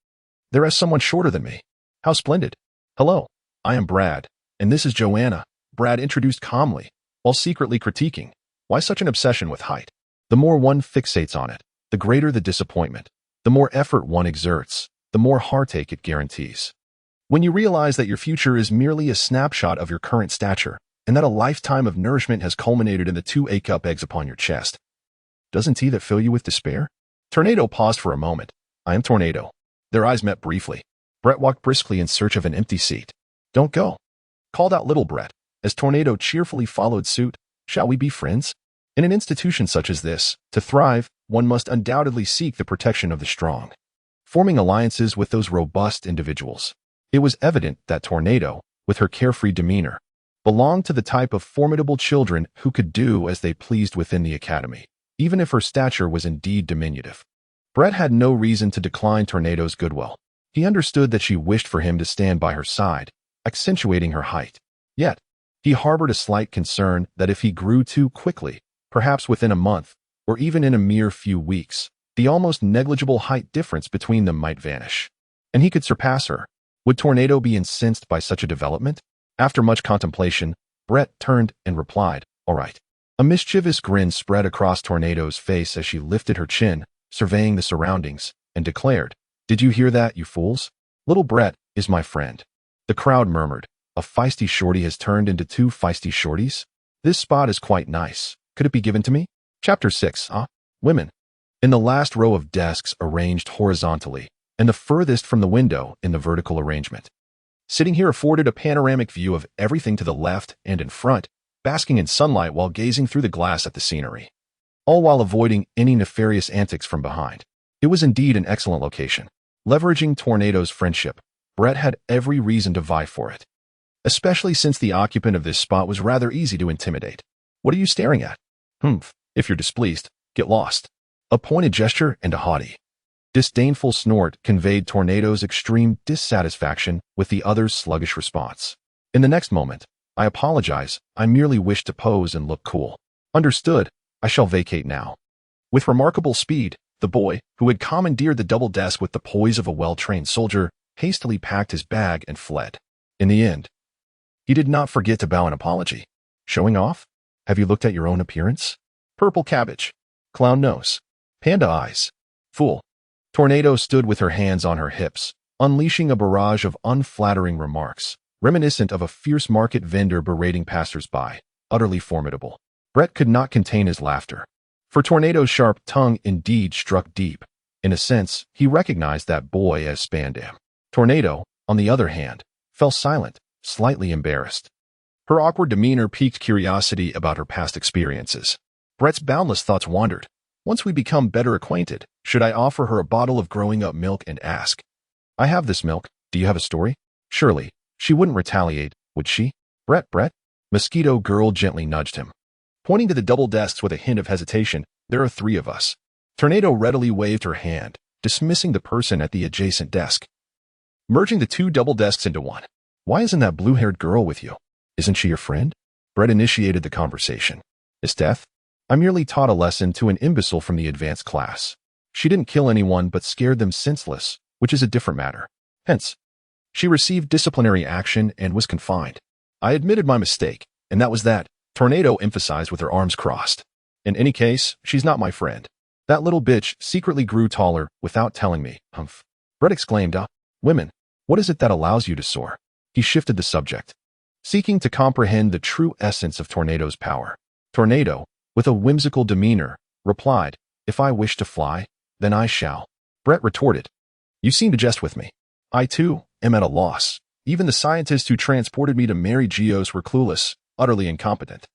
S1: there is someone shorter than me. How splendid. Hello, I am Brad, and this is Joanna," Brad introduced calmly, while secretly critiquing, "Why such an obsession with height? The more one fixates on it, the greater the disappointment. The more effort one exerts, the more heartache it guarantees. When you realize that your future is merely a snapshot of your current stature, and that a lifetime of nourishment has culminated in the 2 8-cup eggs upon your chest, doesn't that fill you with despair?" Tornado paused for a moment. "I am Tornado." Their eyes met briefly. Brett walked briskly in search of an empty seat. "Don't go," called out little Brett, as Tornado cheerfully followed suit. "Shall we be friends? In an institution such as this, to thrive, one must undoubtedly seek the protection of the strong, forming alliances with those robust individuals." It was evident that Tornado, with her carefree demeanor, belonged to the type of formidable children who could do as they pleased within the academy, even if her stature was indeed diminutive. Brett had no reason to decline Tornado's goodwill. He understood that she wished for him to stand by her side, accentuating her height. Yet, he harbored a slight concern that if he grew too quickly, perhaps within a month, or even in a mere few weeks, the almost negligible height difference between them might vanish, and he could surpass her. Would Tornado be incensed by such a development? After much contemplation, Brett turned and replied, "All right." A mischievous grin spread across Tornado's face as she lifted her chin, surveying the surroundings, and declared, "Did you hear that, you fools? Little Brett is my friend." The crowd murmured, "A feisty shorty has turned into 2 feisty shorties? This spot is quite nice. Could it be given to me?" Chapter 6, Women. In the last row of desks arranged horizontally, and the furthest from the window in the vertical arrangement. Sitting here afforded a panoramic view of everything to the left and in front, basking in sunlight while gazing through the glass at the scenery, all while avoiding any nefarious antics from behind. It was indeed an excellent location. Leveraging Tornado's friendship, Brett had every reason to vie for it, especially since the occupant of this spot was rather easy to intimidate. "What are you staring at?" "If you're displeased, get lost." A pointed gesture and a haughty, disdainful snort conveyed Tornado's extreme dissatisfaction with the other's sluggish response. In the next moment, I apologize, I merely wish to pose and look cool. Understood, I shall vacate now. With remarkable speed, the boy, who had commandeered the double desk with the poise of a well-trained soldier, hastily packed his bag and fled. In the end, he did not forget to bow an apology. Showing off? Have you looked at your own appearance? Purple cabbage. Clown nose. Panda eyes. Fool. Tornado stood with her hands on her hips, unleashing a barrage of unflattering remarks, reminiscent of a fierce market vendor berating passers-by, utterly formidable. Brett could not contain his laughter. For Tornado's sharp tongue indeed struck deep. In a sense, he recognized that boy as Spandam. Tornado, on the other hand, fell silent, slightly embarrassed. Her awkward demeanor piqued curiosity about her past experiences. Brett's boundless thoughts wandered. Once we become better acquainted, should I offer her a bottle of growing-up milk and ask, I have this milk, do you have a story? Surely, she wouldn't retaliate, would she? Brett? Mosquito Girl gently nudged him. Pointing to the double desks with a hint of hesitation, there are 3 of us. Tornado readily waved her hand, dismissing the person at the adjacent desk. Merging the 2 double desks into one. Why isn't that blue-haired girl with you? Isn't she your friend? Brett initiated the conversation. Esteth? I merely taught a lesson to an imbecile from the advanced class. She didn't kill anyone but scared them senseless, which is a different matter. Hence, she received disciplinary action and was confined. I admitted my mistake, and that was that, Tornado emphasized with her arms crossed. In any case, she's not my friend. That little bitch secretly grew taller without telling me. Humph. Brett exclaimed, Women, what is it that allows you to soar? He shifted the subject, seeking to comprehend the true essence of Tornado's power. Tornado, with a whimsical demeanor, replied, If I wish to fly, then I shall. Brett retorted, You seem to jest with me. I, too, am at a loss. Even the scientists who transported me to Mary Geos were clueless, utterly incompetent.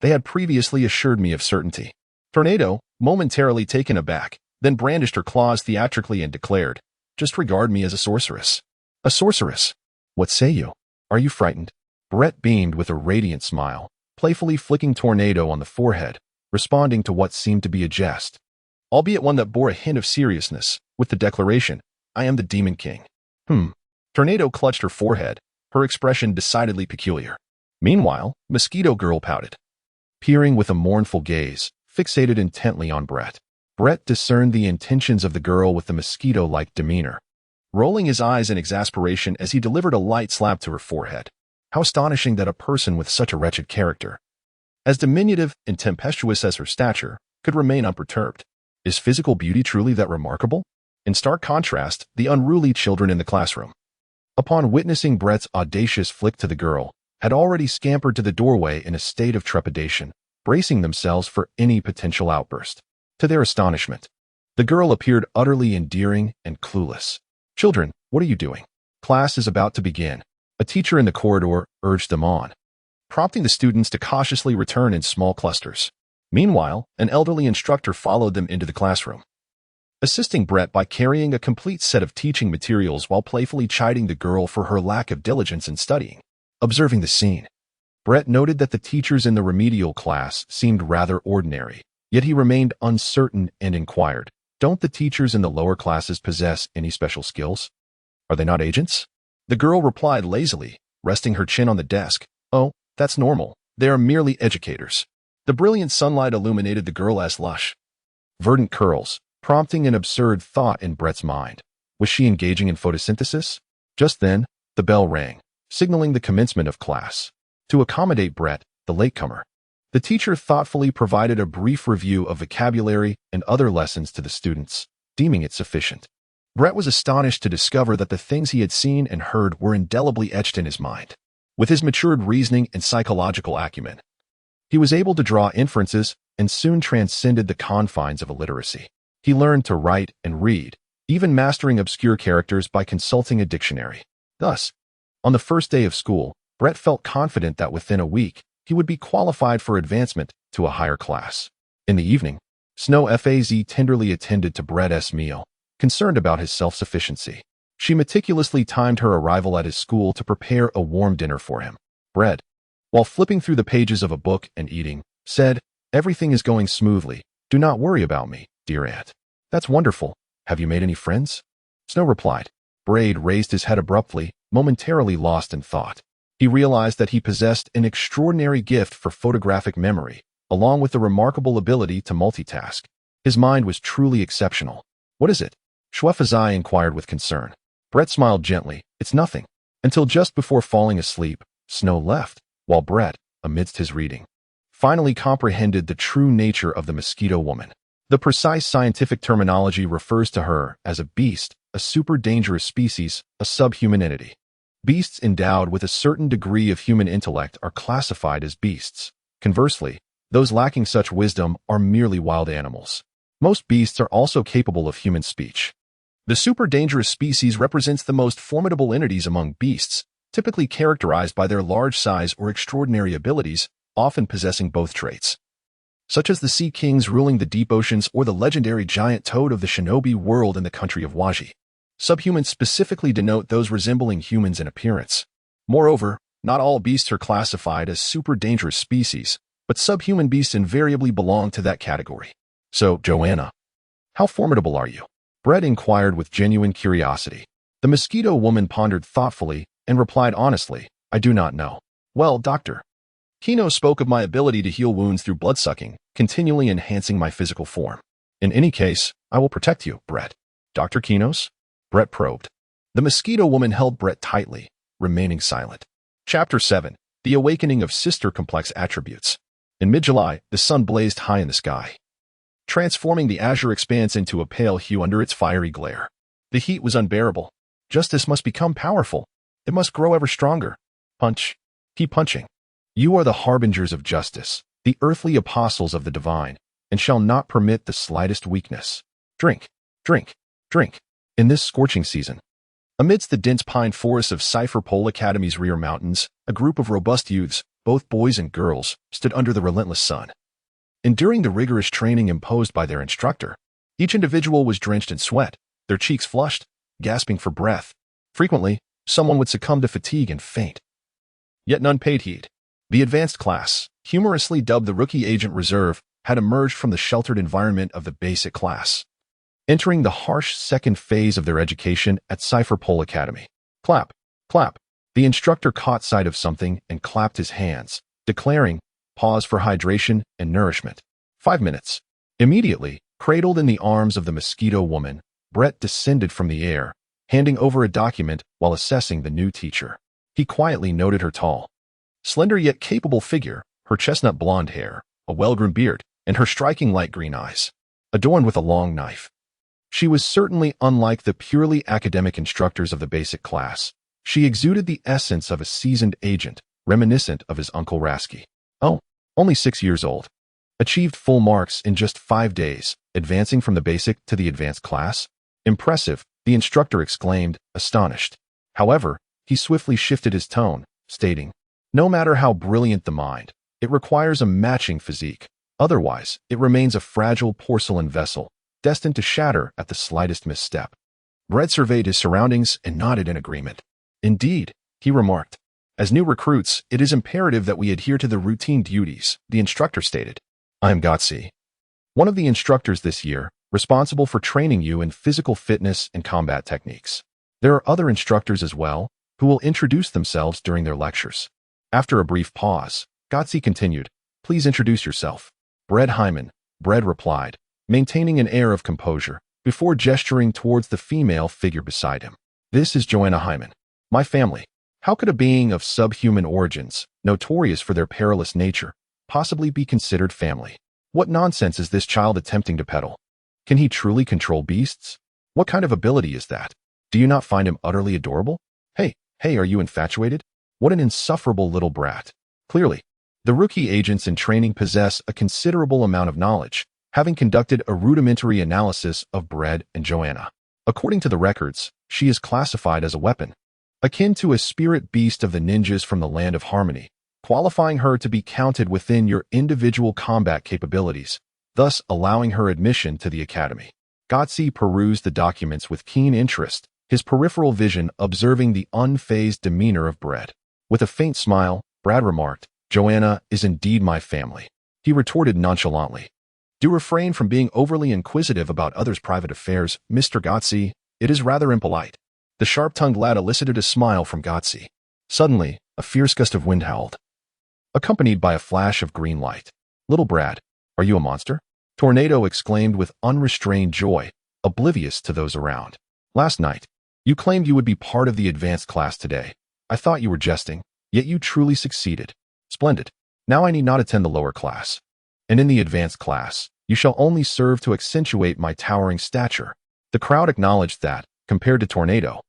S1: They had previously assured me of certainty. Tornado, momentarily taken aback, then brandished her claws theatrically and declared, Just regard me as a sorceress. A sorceress? What say you? Are you frightened? Brett beamed with a radiant smile, playfully flicking Tornado on the forehead, responding to what seemed to be a jest, albeit one that bore a hint of seriousness, with the declaration, I am the Demon King. Tornado clutched her forehead, her expression decidedly peculiar. Meanwhile, Mosquito Girl pouted, peering with a mournful gaze, fixated intently on Brett. Brett discerned the intentions of the girl with the mosquito-like demeanor, rolling his eyes in exasperation as he delivered a light slap to her forehead. How astonishing that a person with such a wretched character, as diminutive and tempestuous as her stature, could remain unperturbed. Is physical beauty truly that remarkable? In stark contrast, the unruly children in the classroom, upon witnessing Brett's audacious flick to the girl, had already scampered to the doorway in a state of trepidation, bracing themselves for any potential outburst. To their astonishment, the girl appeared utterly endearing and clueless. Children, what are you doing? Class is about to begin. A teacher in the corridor urged them on, prompting the students to cautiously return in small clusters. Meanwhile, an elderly instructor followed them into the classroom, assisting Brett by carrying a complete set of teaching materials while playfully chiding the girl for her lack of diligence in studying. Observing the scene, Brett noted that the teachers in the remedial class seemed rather ordinary, yet he remained uncertain and inquired, Don't the teachers in the lower classes possess any special skills? Are they not agents? The girl replied lazily, resting her chin on the desk, Oh, that's normal. They are merely educators. The brilliant sunlight illuminated the girl as lush, verdant curls, prompting an absurd thought in Brett's mind. Was she engaging in photosynthesis? Just then, the bell rang, signaling the commencement of class. To accommodate Brett, the latecomer, the teacher thoughtfully provided a brief review of vocabulary and other lessons to the students, deeming it sufficient. Brett was astonished to discover that the things he had seen and heard were indelibly etched in his mind. With his matured reasoning and psychological acumen, he was able to draw inferences and soon transcended the confines of illiteracy. He learned to write and read, even mastering obscure characters by consulting a dictionary. Thus, on the first day of school, Brett felt confident that within a week, he would be qualified for advancement to a higher class. In the evening, Snow Faz tenderly attended to Brett's meal, concerned about his self-sufficiency. She meticulously timed her arrival at his school to prepare a warm dinner for him. Brett, while flipping through the pages of a book and eating, said, Everything is going smoothly. Do not worry about me. dear aunt. That's wonderful. Have you made any friends? Snow replied. Braid raised his head abruptly, momentarily lost in thought. He realized that he possessed an extraordinary gift for photographic memory, along with the remarkable ability to multitask. His mind was truly exceptional. What is it? Shuefazai inquired with concern. Brett smiled gently. It's nothing. Until just before falling asleep, Snow left, while Brett, amidst his reading, finally comprehended the true nature of the mosquito woman. The precise scientific terminology refers to her as a beast, a super dangerous species, a subhuman entity. Beasts endowed with a certain degree of human intellect are classified as beasts. Conversely, those lacking such wisdom are merely wild animals. Most beasts are also capable of human speech. The super dangerous species represents the most formidable entities among beasts, typically characterized by their large size or extraordinary abilities, often possessing both traits, such as the sea kings ruling the deep oceans or the legendary giant toad of the shinobi world in the country of Waji. Subhumans specifically denote those resembling humans in appearance. Moreover, not all beasts are classified as super dangerous species, but subhuman beasts invariably belong to that category. So, Joanna, how formidable are you? Brett inquired with genuine curiosity. The mosquito woman pondered thoughtfully and replied honestly, I do not know. Well, doctor, Kino spoke of my ability to heal wounds through bloodsucking, continually enhancing my physical form. In any case, I will protect you, Brett. Dr. Kinos? Brett probed. The mosquito woman held Brett tightly, remaining silent. Chapter 7. The Awakening of Sister Complex Attributes. In mid-July, the sun blazed high in the sky, transforming the azure expanse into a pale hue under its fiery glare. The heat was unbearable. Justice must become powerful. It must grow ever stronger. Punch. Keep punching. You are the harbingers of justice, the earthly apostles of the divine, and shall not permit the slightest weakness. Drink, drink, drink. In this scorching season, amidst the dense pine forests of Cipher Pole Academy's rear mountains, a group of robust youths, both boys and girls, stood under the relentless sun. Enduring the rigorous training imposed by their instructor, each individual was drenched in sweat, their cheeks flushed, gasping for breath. Frequently, someone would succumb to fatigue and faint. Yet none paid heed. The advanced class, humorously dubbed the Rookie Agent Reserve, had emerged from the sheltered environment of the basic class, entering the harsh second phase of their education at Cipher Pole Academy. Clap, clap. The instructor caught sight of something and clapped his hands, declaring, pause for hydration and nourishment. 5 minutes. Immediately, cradled in the arms of the mosquito woman, Brett descended from the air, handing over a document while assessing the new teacher. He quietly noted her tall, slender yet capable figure, her chestnut blonde hair, a well-groomed beard, and her striking light green eyes, adorned with a long knife. She was certainly unlike the purely academic instructors of the basic class. She exuded the essence of a seasoned agent, reminiscent of his Uncle Rasky. Oh, only 6 years old. Achieved full marks in just 5 days, advancing from the basic to the advanced class. Impressive, the instructor exclaimed, astonished. However, he swiftly shifted his tone, stating, no matter how brilliant the mind, it requires a matching physique. Otherwise, it remains a fragile porcelain vessel, destined to shatter at the slightest misstep. Brett surveyed his surroundings and nodded in agreement. Indeed, he remarked. As new recruits, it is imperative that we adhere to the routine duties, the instructor stated. I am Gotsi, one of the instructors this year, responsible for training you in physical fitness and combat techniques. There are other instructors as well, who will introduce themselves during their lectures. After a brief pause, Gotsi continued, please introduce yourself. Brett Hyman, Brett replied, maintaining an air of composure, before gesturing towards the female figure beside him. This is Joanna Hyman. My family. How could a being of subhuman origins, notorious for their perilous nature, possibly be considered family? What nonsense is this child attempting to peddle? Can he truly control beasts? What kind of ability is that? Do you not find him utterly adorable? Hey, are you infatuated? What an insufferable little brat. Clearly, the rookie agents in training possess a considerable amount of knowledge, having conducted a rudimentary analysis of Brett and Joanna. According to the records, she is classified as a weapon, akin to a spirit beast of the ninjas from the Land of Harmony, qualifying her to be counted within your individual combat capabilities, thus allowing her admission to the academy. Gotsi perused the documents with keen interest, his peripheral vision observing the unfazed demeanor of Brett. With a faint smile, Brad remarked, Joanna is indeed my family. He retorted nonchalantly. Do refrain from being overly inquisitive about others' private affairs, Mr. Gotsi. It is rather impolite. The sharp-tongued lad elicited a smile from Gotsi. Suddenly, a fierce gust of wind howled, accompanied by a flash of green light. Little Brad, are you a monster? Tornado exclaimed with unrestrained joy, oblivious to those around. Last night, you claimed you would be part of the advanced class today. I thought you were jesting, yet you truly succeeded. Splendid. Now I need not attend the lower class. And in the advanced class, you shall only serve to accentuate my towering stature. The crowd acknowledged that, compared to Tornado,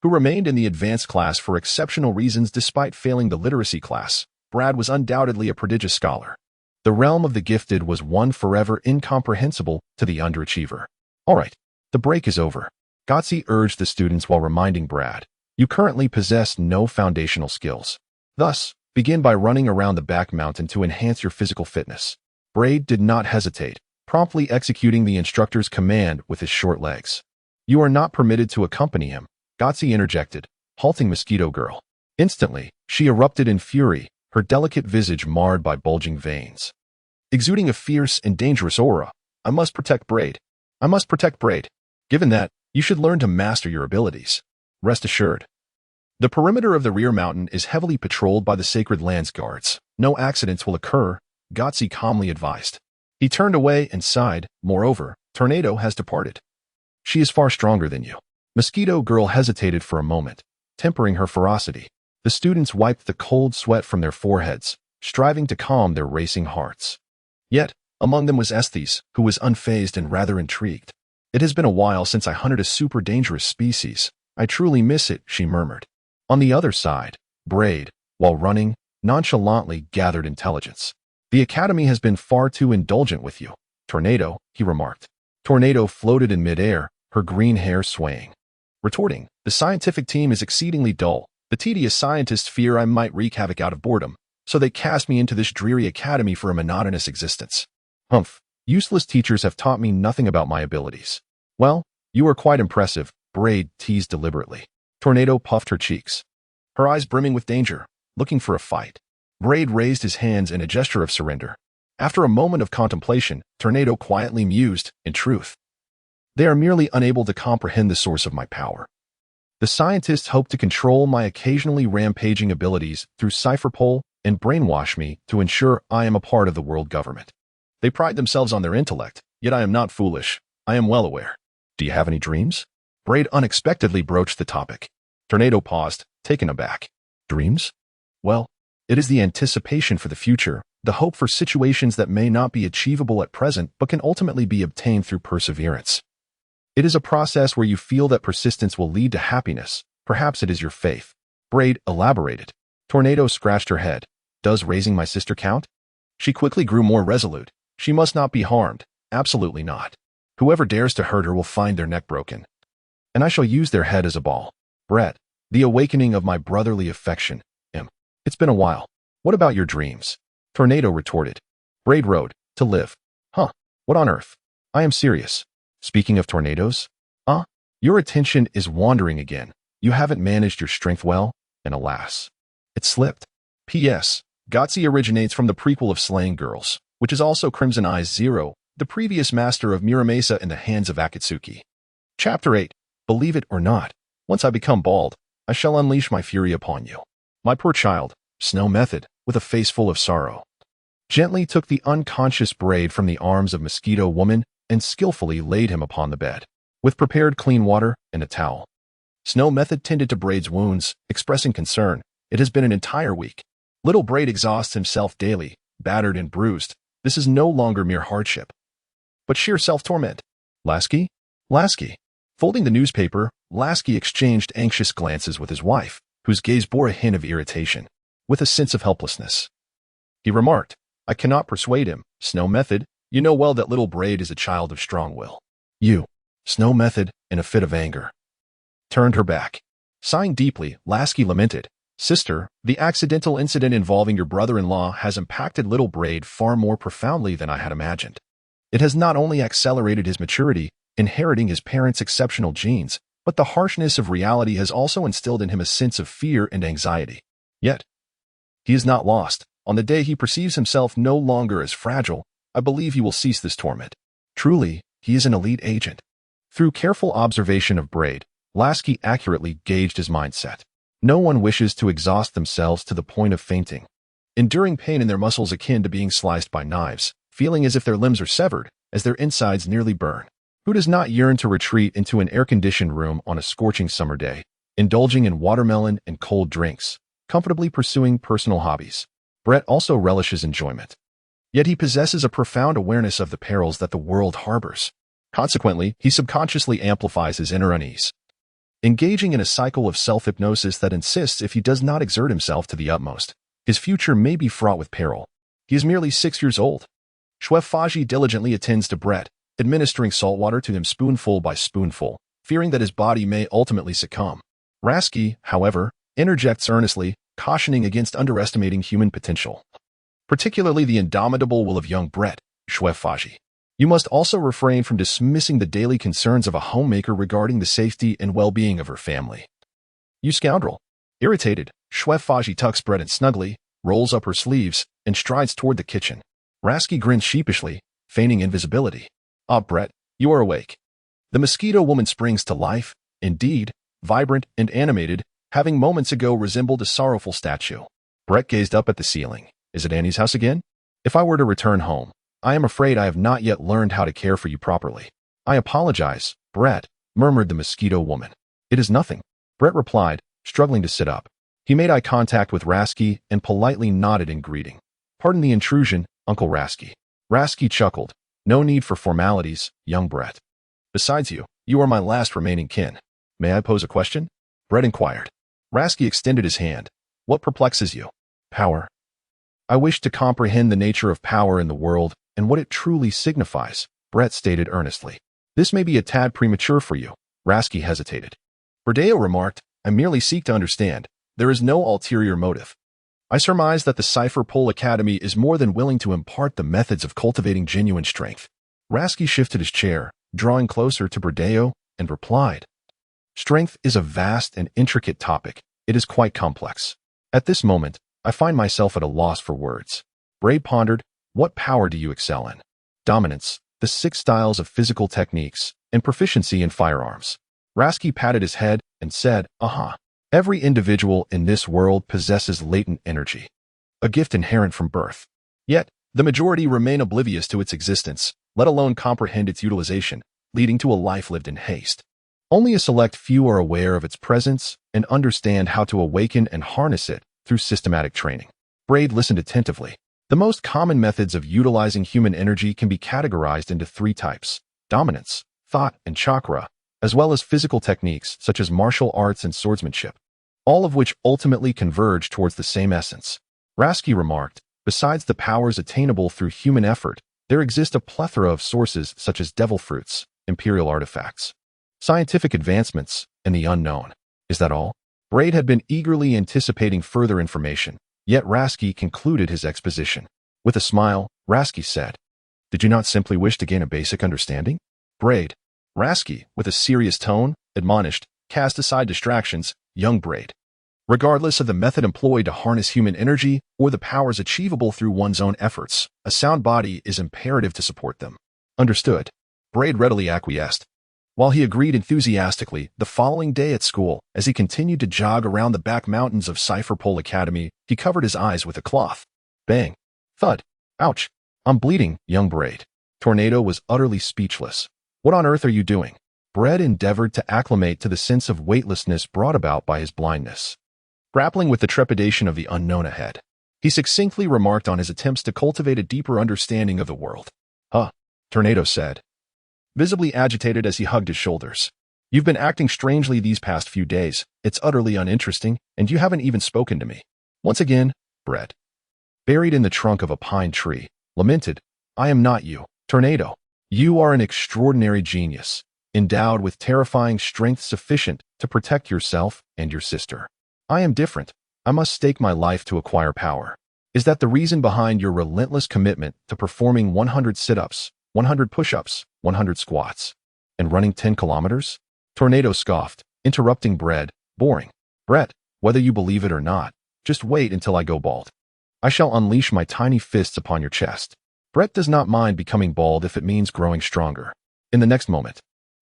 S1: who remained in the advanced class for exceptional reasons despite failing the literacy class, Brad was undoubtedly a prodigious scholar. The realm of the gifted was one forever incomprehensible to the underachiever. All right, the break is over. Gotsi urged the students while reminding Brad, you currently possess no foundational skills. Thus, begin by running around the back mountain to enhance your physical fitness. Brad did not hesitate, promptly executing the instructor's command with his short legs. You are not permitted to accompany him, Gotsi interjected, halting Mosquito Girl. Instantly, she erupted in fury, her delicate visage marred by bulging veins. Exuding a fierce and dangerous aura, I must protect Braid. I must protect Braid. Given that, you should learn to master your abilities. Rest assured. The perimeter of the rear mountain is heavily patrolled by the Sacred Lands Guards. No accidents will occur, Gotsi calmly advised. He turned away and sighed. Moreover, Tornado has departed. She is far stronger than you. Mosquito Girl hesitated for a moment, tempering her ferocity. The students wiped the cold sweat from their foreheads, striving to calm their racing hearts. Yet, among them was Estes, who was unfazed and rather intrigued. It has been a while since I hunted a super dangerous species. I truly miss it, she murmured. On the other side, Braid, while running, nonchalantly gathered intelligence. The Academy has been far too indulgent with you, Tornado, he remarked. Tornado floated in midair, her green hair swaying. Retorting, the scientific team is exceedingly dull. The tedious scientists fear I might wreak havoc out of boredom, so they cast me into this dreary academy for a monotonous existence. Humph, useless teachers have taught me nothing about my abilities. Well, you are quite impressive, Braid teased deliberately. Tornado puffed her cheeks, her eyes brimming with danger, looking for a fight. Braid raised his hands in a gesture of surrender. After a moment of contemplation, Tornado quietly mused, in truth, they are merely unable to comprehend the source of my power. The scientists hope to control my occasionally rampaging abilities through cypherpole and brainwash me to ensure I am a part of the world government. They pride themselves on their intellect, yet I am not foolish. I am well aware. Do you have any dreams? Braid unexpectedly broached the topic. Tornado paused, taken aback. Dreams? Well, it is the anticipation for the future, the hope for situations that may not be achievable at present but can ultimately be obtained through perseverance. It is a process where you feel that persistence will lead to happiness. Perhaps it is your faith. Braid elaborated. Tornado scratched her head. Does raising my sister count? She quickly grew more resolute. She must not be harmed. Absolutely not. Whoever dares to hurt her will find their neck broken. And I shall use their head as a ball. Brett, the awakening of my brotherly affection. It's been a while. What about your dreams? Tornado retorted. Braid rode, to live. Huh, what on earth? I am serious. Speaking of tornadoes, your attention is wandering again. You haven't managed your strength well, and alas, it slipped. P.S. Gotsi originates from the prequel of Slaying Girls, which is also Crimson Eyes Zero, the previous master of Muramasa in the hands of Akatsuki. Chapter 8. Believe it or not, once I become bald, I shall unleash my fury upon you. My poor child, Snow Method, with a face full of sorrow, gently took the unconscious Braid from the arms of Mosquito Woman and skillfully laid him upon the bed, with prepared clean water and a towel. Snow Method tended to Braid's wounds, expressing concern. It has been an entire week. Little Braid exhausts himself daily, battered and bruised. This is no longer mere hardship, but sheer self-torment. Lasky? Lasky. Folding the newspaper, Lasky exchanged anxious glances with his wife, whose gaze bore a hint of irritation, with a sense of helplessness. He remarked, I cannot persuade him, Snow Method. You know well that little Braid is a child of strong will. You, Snow Method, in a fit of anger, turned her back. Sighing deeply, Lasky lamented, Sister, the accidental incident involving your brother-in-law has impacted little Braid far more profoundly than I had imagined. It has not only accelerated his maturity, inheriting his parents' exceptional genes, but the harshness of reality has also instilled in him a sense of fear and anxiety. Yet, he is not lost. On the day he perceives himself no longer as fragile, I believe he will cease this torment. Truly, he is an elite agent. Through careful observation of Braid, Lasky accurately gauged his mindset. No one wishes to exhaust themselves to the point of fainting, enduring pain in their muscles akin to being sliced by knives, feeling as if their limbs are severed, as their insides nearly burn. Who does not yearn to retreat into an air-conditioned room on a scorching summer day, indulging in watermelon and cold drinks, comfortably pursuing personal hobbies? Brett also relishes enjoyment. Yet he possesses a profound awareness of the perils that the world harbors. Consequently, he subconsciously amplifies his inner unease, engaging in a cycle of self-hypnosis that insists if he does not exert himself to the utmost, his future may be fraught with peril. He is merely 6 years old. Chef Faji diligently attends to Brett, administering salt water to him spoonful by spoonful, fearing that his body may ultimately succumb. Lasky, however, interjects earnestly, cautioning against underestimating human potential, particularly the indomitable will of young Brett. Chef Faji, you must also refrain from dismissing the daily concerns of a homemaker regarding the safety and well-being of her family. You scoundrel. Irritated, Chef Faji tucks Brett in snugly, rolls up her sleeves, and strides toward the kitchen. Lasky grins sheepishly, feigning invisibility. Ah, Brett, you are awake. The mosquito woman springs to life, indeed, vibrant and animated, having moments ago resembled a sorrowful statue. Brett gazed up at the ceiling. Is it Annie's house again? If I were to return home, I am afraid I have not yet learned how to care for you properly. I apologize, Brett, murmured the mosquito woman. It is nothing, Brett replied, struggling to sit up. He made eye contact with Lasky and politely nodded in greeting. Pardon the intrusion, Uncle Lasky. Lasky chuckled. No need for formalities, young Brett. Besides you are my last remaining kin. May I pose a question? Brett inquired. Lasky extended his hand. What perplexes you? Power. I wish to comprehend the nature of power in the world and what it truly signifies, Brett stated earnestly. This may be a tad premature for you. Lasky hesitated. Berdeo remarked, I merely seek to understand. There is no ulterior motive. I surmise that the Cipher Pole Academy is more than willing to impart the methods of cultivating genuine strength. Lasky shifted his chair, drawing closer to Berdeo, and replied. Strength is a vast and intricate topic. It is quite complex. At this moment, I find myself at a loss for words. Bray pondered, what power do you excel in? Dominance, the 6 styles of physical techniques, and proficiency in firearms. Lasky patted his head and said, Every individual in this world possesses latent energy, a gift inherent from birth. Yet, the majority remain oblivious to its existence, let alone comprehend its utilization, leading to a life lived in haste. Only a select few are aware of its presence and understand how to awaken and harness it through systematic training. Braid listened attentively. The most common methods of utilizing human energy can be categorized into 3 types: dominance, thought, and chakra, as well as physical techniques such as martial arts and swordsmanship, all of which ultimately converge towards the same essence. Lasky remarked, besides the powers attainable through human effort, there exist a plethora of sources such as devil fruits, imperial artifacts, scientific advancements, and the unknown. Is that all? Braid had been eagerly anticipating further information, yet Lasky concluded his exposition. With a smile, Lasky said, Did you not simply wish to gain a basic understanding? Braid. Lasky, with a serious tone, admonished, cast aside distractions, young Braid. Regardless of the method employed to harness human energy or the powers achievable through one's own efforts, a sound body is imperative to support them. Understood. Braid readily acquiesced. While he agreed enthusiastically, the following day at school, as he continued to jog around the back mountains of Cipher Pole Academy, he covered his eyes with a cloth. Bang. Thud. Ouch. I'm bleeding, young Braid. Tornado was utterly speechless. What on earth are you doing? Braid endeavored to acclimate to the sense of weightlessness brought about by his blindness. Grappling with the trepidation of the unknown ahead, he succinctly remarked on his attempts to cultivate a deeper understanding of the world. Tornado said, visibly agitated as he hugged his shoulders. You've been acting strangely these past few days. It's utterly uninteresting, and you haven't even spoken to me. Once again, Brett, buried in the trunk of a pine tree, lamented, I am not you, Tornado. You are an extraordinary genius, endowed with terrifying strength sufficient to protect yourself and your sister. I am different. I must stake my life to acquire power. Is that the reason behind your relentless commitment to performing 100 sit-ups, 100 push-ups, 100 squats, and running 10 kilometers? Tornado scoffed, interrupting Brett. Boring. Brett, whether you believe it or not, just wait until I go bald. I shall unleash my tiny fists upon your chest. Brett does not mind becoming bald if it means growing stronger. In the next moment,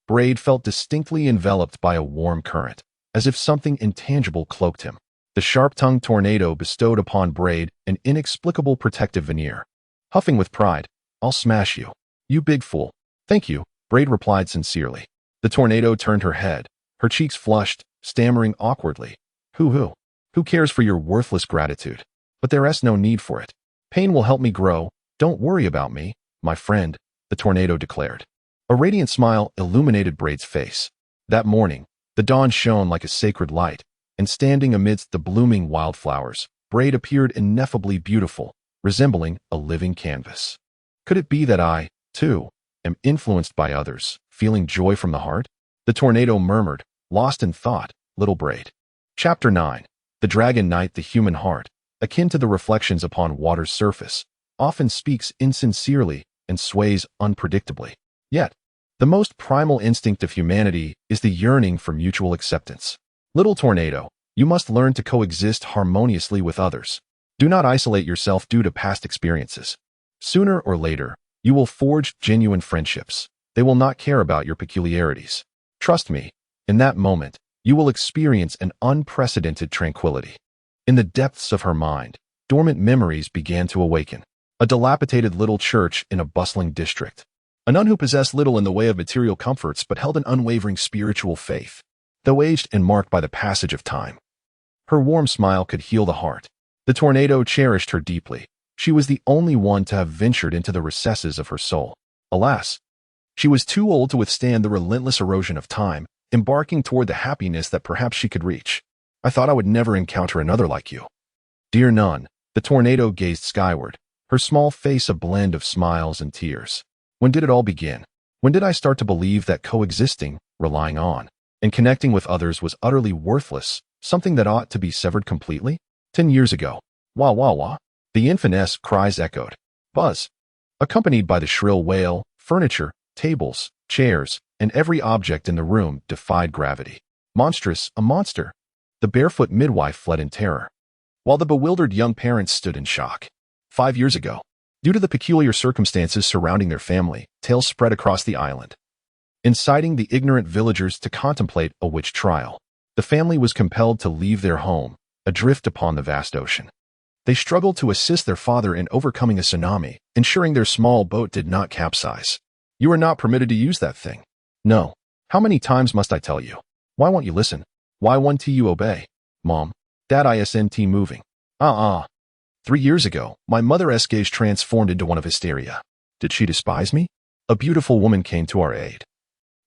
S1: Braid felt distinctly enveloped by a warm current, as if something intangible cloaked him. The sharp-tongued tornado bestowed upon Braid an inexplicable protective veneer. Huffing with pride, "I'll smash you, you big fool." "Thank you," Braid replied sincerely. The tornado turned her head, her cheeks flushed, stammering awkwardly. Who cares for your worthless gratitude? But there's no need for it. Pain will help me grow. Don't worry about me, my friend, the tornado declared. A radiant smile illuminated Braid's face. That morning, the dawn shone like a sacred light, and standing amidst the blooming wildflowers, Braid appeared ineffably beautiful, resembling a living canvas. Could it be that I, too, am influenced by others, feeling joy from the heart? The tornado murmured, lost in thought, little Braid. Chapter 9. The Dragon Knight. The human heart, akin to the reflections upon water's surface, often speaks insincerely and sways unpredictably. Yet, the most primal instinct of humanity is the yearning for mutual acceptance. Little tornado, you must learn to coexist harmoniously with others. Do not isolate yourself due to past experiences. Sooner or later, you will forge genuine friendships. They will not care about your peculiarities. Trust me, in that moment, you will experience an unprecedented tranquility. In the depths of her mind, dormant memories began to awaken. A dilapidated little church in a bustling district. A nun who possessed little in the way of material comforts but held an unwavering spiritual faith, though aged and marked by the passage of time. Her warm smile could heal the heart. The tornado cherished her deeply. She was the only one to have ventured into the recesses of her soul. Alas, she was too old to withstand the relentless erosion of time, embarking toward the happiness that perhaps she could reach. "I thought I would never encounter another like you." Dear nun, the tornado gazed skyward, her small face a blend of smiles and tears. When did it all begin? When did I start to believe that coexisting, relying on, and connecting with others was utterly worthless, something that ought to be severed completely? 10 years ago. Wah wah wah. The infamous cries echoed. Buzz. Accompanied by the shrill wail, furniture, tables, chairs, and every object in the room defied gravity. Monstrous, a monster. The barefoot midwife fled in terror, while the bewildered young parents stood in shock. 5 years ago, due to the peculiar circumstances surrounding their family, tales spread across the island, inciting the ignorant villagers to contemplate a witch trial. The family was compelled to leave their home, adrift upon the vast ocean. They struggled to assist their father in overcoming a tsunami, ensuring their small boat did not capsize. "You are not permitted to use that thing." "No. How many times must I tell you? Why won't you listen? Why won't you obey?" "Mom, Dad isn't moving." 3 years ago, my mother's gaze transformed into one of hysteria. Did she despise me? A beautiful woman came to our aid,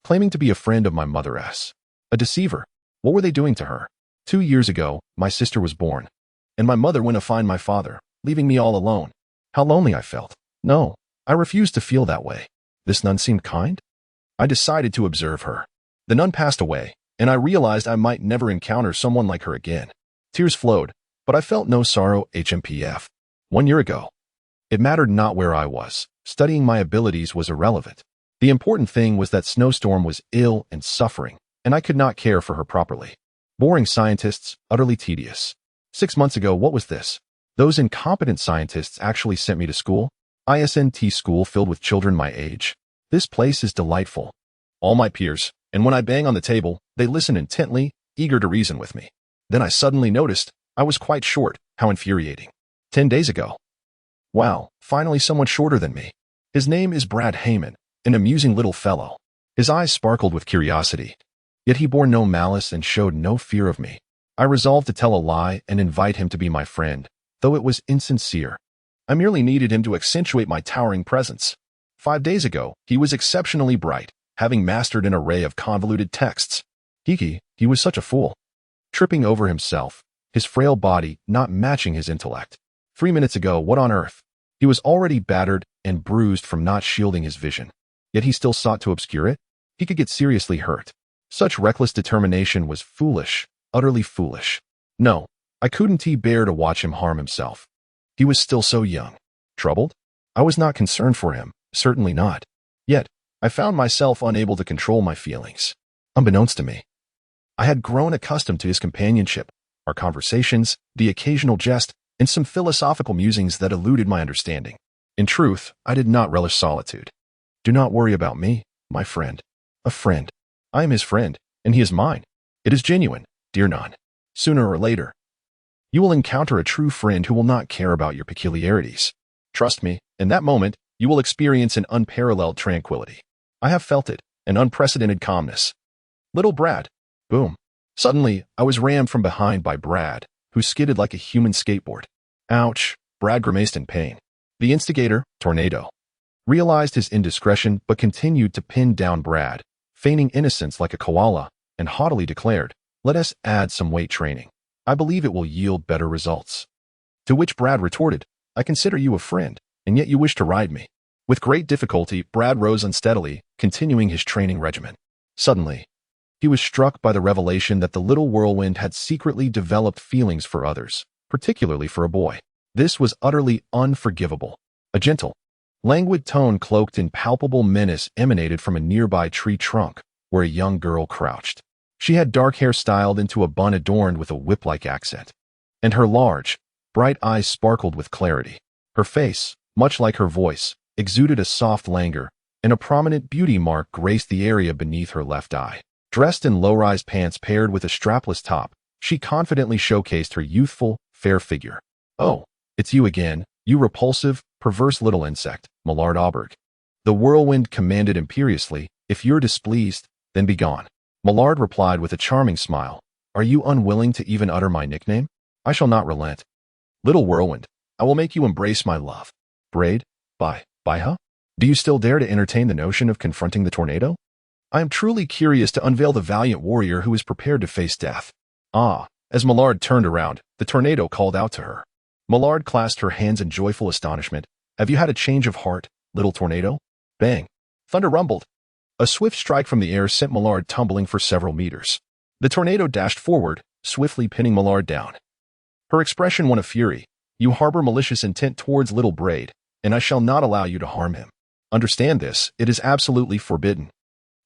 S1: claiming to be a friend of my mother's. A deceiver. What were they doing to her? 2 years ago, my sister was born, and my mother went to find my father, leaving me all alone. How lonely I felt. No, I refused to feel that way. This nun seemed kind. I decided to observe her. The nun passed away, and I realized I might never encounter someone like her again. Tears flowed, but I felt no sorrow. HMPF. 1 year ago. It mattered not where I was. Studying my abilities was irrelevant. The important thing was that Snowstorm was ill and suffering, and I could not care for her properly. Boring scientists, utterly tedious. 6 months ago, what was this? Those incompetent scientists actually sent me to school. ISNT school filled with children my age. This place is delightful. All my peers, and when I bang on the table, they listen intently, eager to reason with me. Then I suddenly noticed I was quite short. How infuriating. 10 days ago. Wow, finally someone shorter than me. His name is Brad Heyman, an amusing little fellow. His eyes sparkled with curiosity, yet he bore no malice and showed no fear of me. I resolved to tell a lie and invite him to be my friend, though it was insincere. I merely needed him to accentuate my towering presence. 5 days ago, he was exceptionally bright, having mastered an array of convoluted texts. He was such a fool. Tripping over himself, his frail body not matching his intellect. 3 minutes ago, what on earth? He was already battered and bruised from not shielding his vision. Yet he still sought to obscure it? He could get seriously hurt. Such reckless determination was foolish, utterly foolish. No, I couldn't bear to watch him harm himself. He was still so young. Troubled? I was not concerned for him, certainly not. Yet, I found myself unable to control my feelings. Unbeknownst to me, I had grown accustomed to his companionship, our conversations, the occasional jest, and some philosophical musings that eluded my understanding. In truth, I did not relish solitude. Do not worry about me, my friend. A friend. I am his friend, and he is mine. It is genuine, dear Nan. Sooner or later, you will encounter a true friend who will not care about your peculiarities. Trust me, in that moment, you will experience an unparalleled tranquility. I have felt it, an unprecedented calmness. Little Brad. Boom. Suddenly, I was rammed from behind by Brad, who skidded like a human skateboard. Ouch. Brad grimaced in pain. The instigator, Tornado, realized his indiscretion but continued to pin down Brad, feigning innocence like a koala, and haughtily declared, "Let us add some weight training. I believe it will yield better results." To which Brad retorted, "I consider you a friend, and yet you wish to ride me." With great difficulty, Brad rose unsteadily, continuing his training regimen. Suddenly, he was struck by the revelation that the little whirlwind had secretly developed feelings for others, particularly for a boy. This was utterly unforgivable. A gentle, languid tone cloaked in palpable menace emanated from a nearby tree trunk, where a young girl crouched. She had dark hair styled into a bun adorned with a whip-like accent, and her large, bright eyes sparkled with clarity. Her face, much like her voice, exuded a soft languor, and a prominent beauty mark graced the area beneath her left eye. Dressed in low-rise pants paired with a strapless top, she confidently showcased her youthful, fair figure. "Oh, it's you again, you repulsive, perverse little insect," Millard Auberg. The whirlwind commanded imperiously, "If you're displeased, then be gone." Millard replied with a charming smile, "Are you unwilling to even utter my nickname? I shall not relent. Little whirlwind, I will make you embrace my love." Braid, huh? Do you still dare to entertain the notion of confronting the tornado? I am truly curious to unveil the valiant warrior who is prepared to face death. Ah, as Millard turned around, the tornado called out to her. Millard clasped her hands in joyful astonishment. "Have you had a change of heart, little tornado?" Bang! Thunder rumbled. A swift strike from the air sent Millard tumbling for several meters. The tornado dashed forward, swiftly pinning Millard down. Her expression one of fury. "You harbor malicious intent towards little Braid, and I shall not allow you to harm him. Understand this, it is absolutely forbidden."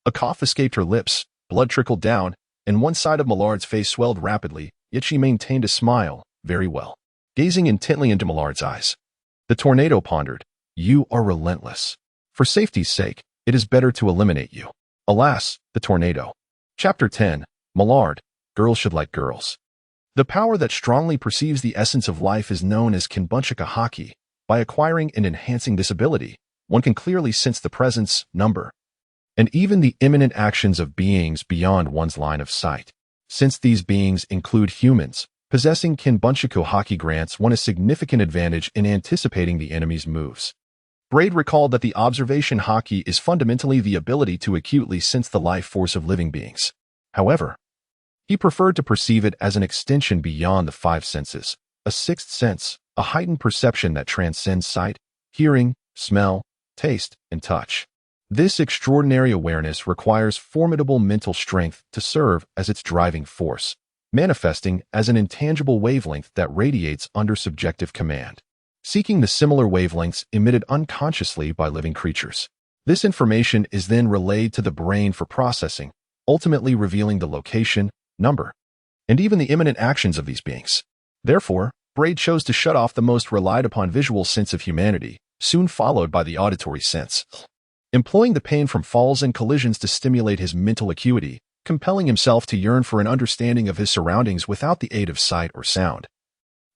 S1: A cough escaped her lips, blood trickled down, and one side of Millard's face swelled rapidly, yet she maintained a smile, very well. Gazing intently into Millard's eyes, the tornado pondered, "You are relentless. For safety's sake, it is better to eliminate you." Alas, the tornado. Chapter 10, Millard, Girls Should Like Girls. The power that strongly perceives the essence of life is known as Kinbunchika Haki. By acquiring and enhancing this ability, one can clearly sense the presence, number, and even the imminent actions of beings beyond one's line of sight. Since these beings include humans, possessing Kinbunchika Haki grants one a significant advantage in anticipating the enemy's moves. Braid recalled that the observation Haki is fundamentally the ability to acutely sense the life force of living beings. However, he preferred to perceive it as an extension beyond the five senses, a sixth sense, a heightened perception that transcends sight, hearing, smell, taste, and touch. This extraordinary awareness requires formidable mental strength to serve as its driving force, manifesting as an intangible wavelength that radiates under subjective command, seeking the similar wavelengths emitted unconsciously by living creatures. This information is then relayed to the brain for processing, ultimately revealing the location, number, and even the imminent actions of these beings. Therefore, Braid chose to shut off the most relied-upon visual sense of humanity, soon followed by the auditory sense, employing the pain from falls and collisions to stimulate his mental acuity, compelling himself to yearn for an understanding of his surroundings without the aid of sight or sound,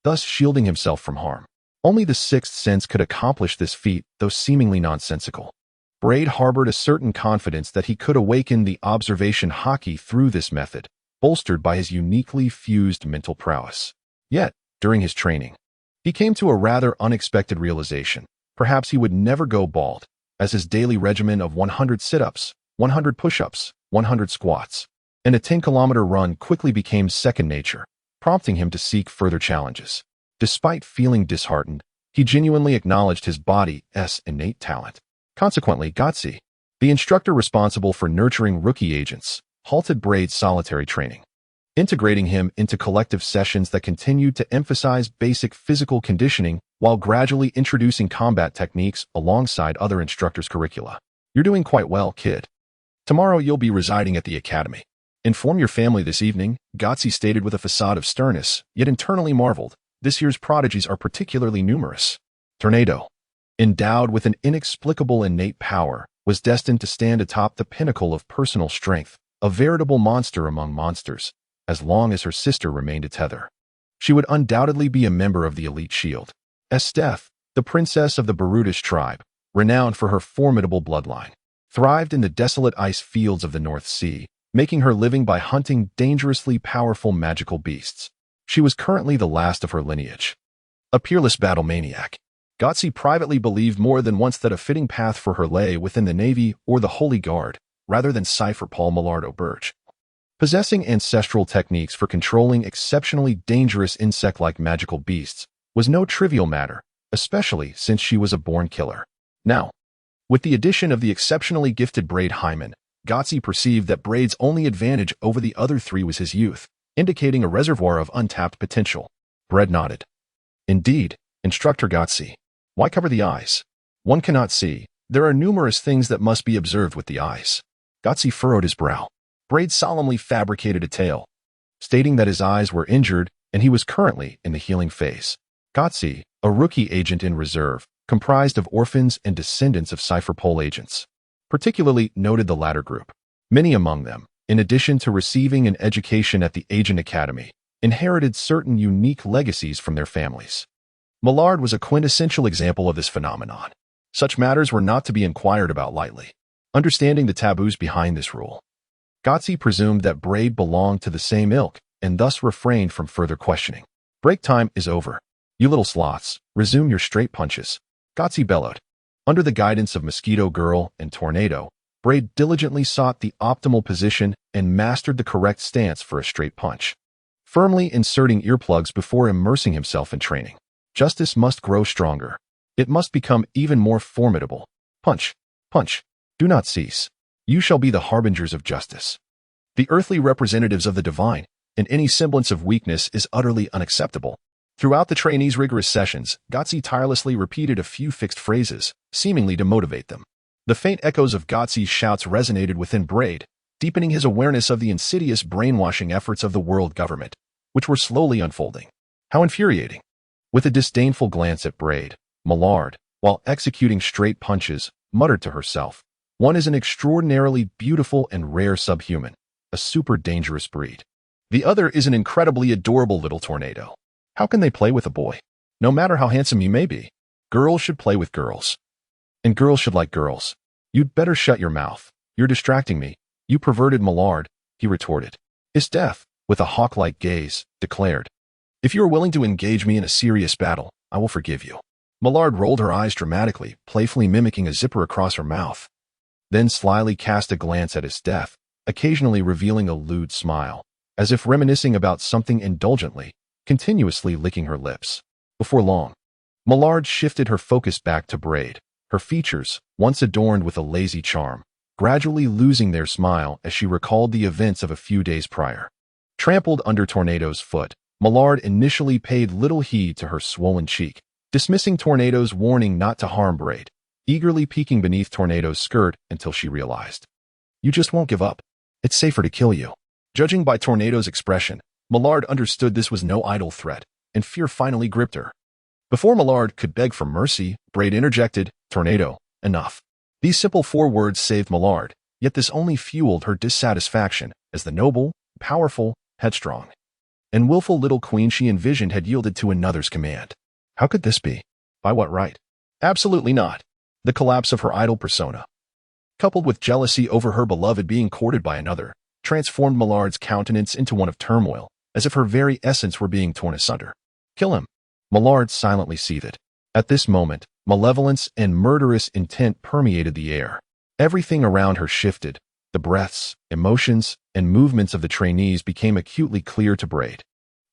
S1: thus shielding himself from harm. Only the sixth sense could accomplish this feat, though seemingly nonsensical. Braid harbored a certain confidence that he could awaken the observation Haki through this method, bolstered by his uniquely fused mental prowess. Yet, during his training, he came to a rather unexpected realization. Perhaps he would never go bald, as his daily regimen of 100 sit-ups, 100 push-ups, 100 squats, and a 10-kilometer run quickly became second nature, prompting him to seek further challenges. Despite feeling disheartened, he genuinely acknowledged his body's innate talent. Consequently, Gotsi, the instructor responsible for nurturing rookie agents, halted Braid's solitary training, integrating him into collective sessions that continued to emphasize basic physical conditioning while gradually introducing combat techniques alongside other instructors' curricula. "You're doing quite well, kid. Tomorrow you'll be residing at the academy. Inform your family this evening," Gotsi stated with a facade of sternness, yet internally marveled. This year's prodigies are particularly numerous. Tornado. endowed with an inexplicable innate power, was destined to stand atop the pinnacle of personal strength, a veritable monster among monsters, as long as her sister remained a tether. She would undoubtedly be a member of the elite shield. Esteth, the princess of the Barudish tribe, renowned for her formidable bloodline, thrived in the desolate ice fields of the North Sea, making her living by hunting dangerously powerful magical beasts. She was currently the last of her lineage. A peerless battle maniac, Gotzi privately believed more than once that a fitting path for her lay within the Navy or the Holy Guard, rather than Cypher Paul Millard O'Burge. Possessing ancestral techniques for controlling exceptionally dangerous insect-like magical beasts was no trivial matter, especially since she was a born killer. Now, with the addition of the exceptionally gifted Braid Hyman, Gotzi perceived that Braid's only advantage over the other three was his youth, indicating a reservoir of untapped potential. Braid nodded. Indeed, Instructor Gotzi. Why cover the eyes? One cannot see. There are numerous things that must be observed with the eyes. Gotzi furrowed his brow. Braid solemnly fabricated a tale, stating that his eyes were injured and he was currently in the healing phase. Gotzi, a rookie agent in reserve, comprised of orphans and descendants of Cypher Pole agents. Particularly noted the latter group. Many among them, in addition to receiving an education at the Agent Academy, inherited certain unique legacies from their families. Millard was a quintessential example of this phenomenon. Such matters were not to be inquired about lightly. Understanding the taboos behind this rule, Gotzi presumed that Braid belonged to the same ilk and thus refrained from further questioning. Break time is over. You little sloths, resume your straight punches, Gotzi bellowed. Under the guidance of Mosquito Girl and Tornado, Braid diligently sought the optimal position and mastered the correct stance for a straight punch, firmly inserting earplugs before immersing himself in training. Justice must grow stronger. It must become even more formidable. Punch, punch, do not cease. You shall be the harbingers of justice. The earthly representatives of the divine, and any semblance of weakness is utterly unacceptable. Throughout the trainees' rigorous sessions, Gotzi tirelessly repeated a few fixed phrases, seemingly to motivate them. The faint echoes of Gotzi's shouts resonated within Braid, deepening his awareness of the insidious brainwashing efforts of the world government, which were slowly unfolding. How infuriating. With a disdainful glance at Braid, Millard, while executing straight punches, muttered to herself, "One is an extraordinarily beautiful and rare subhuman, a super dangerous breed. The other is an incredibly adorable little tornado. How can they play with a boy? No matter how handsome you may be, girls should play with girls. And girls should like girls. You'd better shut your mouth. You're distracting me, you perverted Millard," he retorted. Esteth, with a hawk-like gaze, declared, "If you are willing to engage me in a serious battle, I will forgive you." Millard rolled her eyes dramatically, playfully mimicking a zipper across her mouth, then slyly cast a glance at Esteth, occasionally revealing a lewd smile, as if reminiscing about something indulgently, continuously licking her lips. Before long, Millard shifted her focus back to Braid, her features, once adorned with a lazy charm, gradually losing their smile as she recalled the events of a few days prior. Trampled under Tornado's foot, Millard initially paid little heed to her swollen cheek, dismissing Tornado's warning not to harm Braid, eagerly peeking beneath Tornado's skirt until she realized. "You just won't give up. It's safer to kill you." Judging by Tornado's expression, Millard understood this was no idle threat, and fear finally gripped her. Before Millard could beg for mercy, Braid interjected, "Tornado, enough." These simple 4 words saved Millard, yet this only fueled her dissatisfaction, as the noble, powerful, headstrong, and willful little queen she envisioned had yielded to another's command. How could this be? By what right? Absolutely not. The collapse of her idol persona, coupled with jealousy over her beloved being courted by another, transformed Millard's countenance into one of turmoil, as if her very essence were being torn asunder. "Kill him." Millard silently seethed. At this moment, malevolence and murderous intent permeated the air. Everything around her shifted. The breaths, emotions, and movements of the trainees became acutely clear to Braid,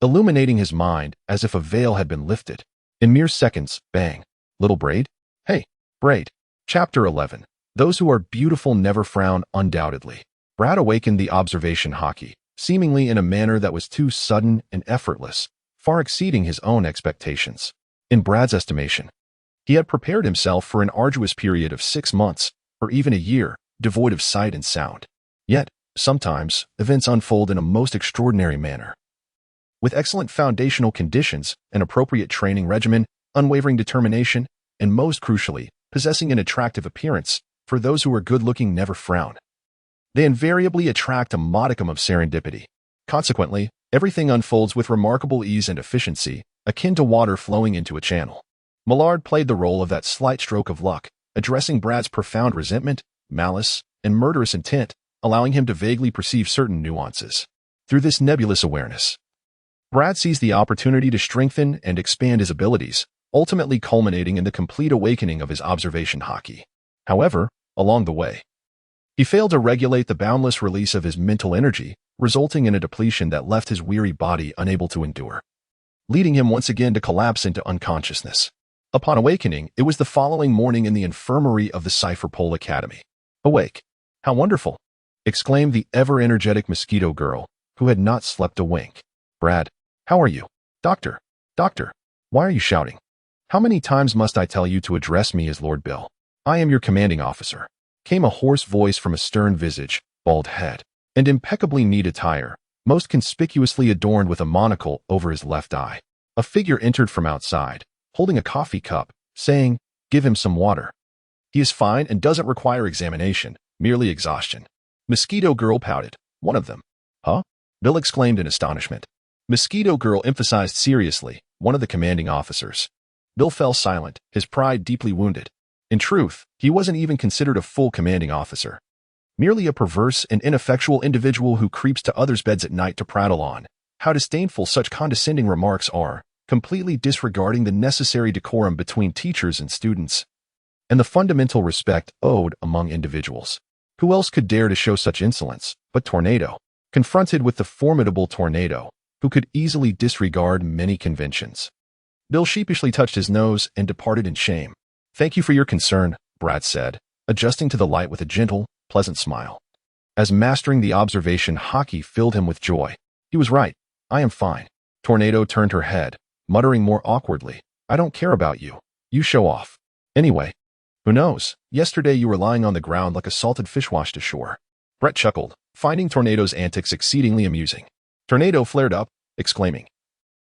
S1: illuminating his mind as if a veil had been lifted. In mere seconds, bang. "Little Braid? Hey, Braid." Chapter 11. Those who are beautiful never frown, undoubtedly. Brad awakened the observation hockey, seemingly in a manner that was too sudden and effortless, far exceeding his own expectations. In Brad's estimation, he had prepared himself for an arduous period of 6 months, or even a year, devoid of sight and sound. Yet, sometimes, events unfold in a most extraordinary manner. With excellent foundational conditions, an appropriate training regimen, unwavering determination, and most crucially, possessing an attractive appearance. For those who are good-looking never frown. They invariably attract a modicum of serendipity. Consequently, everything unfolds with remarkable ease and efficiency, akin to water flowing into a channel. Millard played the role of that slight stroke of luck, addressing Brad's profound resentment, malice, and murderous intent, allowing him to vaguely perceive certain nuances. Through this nebulous awareness, Brad sees the opportunity to strengthen and expand his abilities, ultimately culminating in the complete awakening of his observation haki. However, along the way, he failed to regulate the boundless release of his mental energy, resulting in a depletion that left his weary body unable to endure, leading him once again to collapse into unconsciousness. Upon awakening, it was the following morning in the infirmary of the Cipher Pole Academy. "Awake! How wonderful!" exclaimed the ever-energetic mosquito girl, who had not slept a wink. "Brad, how are you?" Doctor, why are you shouting? How many times must I tell you to address me as Lord Bill? I am your commanding officer," came a hoarse voice from a stern visage, bald head, and impeccably neat attire, most conspicuously adorned with a monocle over his left eye. A figure entered from outside, holding a coffee cup, saying, "Give him some water. He is fine and doesn't require examination, merely exhaustion." Mosquito Girl pouted. "One of them." "Huh?" Bill exclaimed in astonishment. Mosquito Girl emphasized seriously, "One of the commanding officers." Bill fell silent, his pride deeply wounded. In truth, he wasn't even considered a full commanding officer. Merely a perverse and ineffectual individual who creeps to others' beds at night to prattle on how disdainful such condescending remarks are, completely disregarding the necessary decorum between teachers and students, and the fundamental respect owed among individuals. Who else could dare to show such insolence but Tornado, confronted with the formidable Tornado, who could easily disregard many conventions? Bill sheepishly touched his nose and departed in shame. "Thank you for your concern," Brad said, adjusting to the light with a gentle, pleasant smile. As mastering the observation haki filled him with joy. He was right. "I am fine." Tornado turned her head, muttering more awkwardly, "I don't care about you. You show off. Anyway, who knows? Yesterday you were lying on the ground like a salted fish washed ashore." Brett chuckled, finding Tornado's antics exceedingly amusing. Tornado flared up, exclaiming,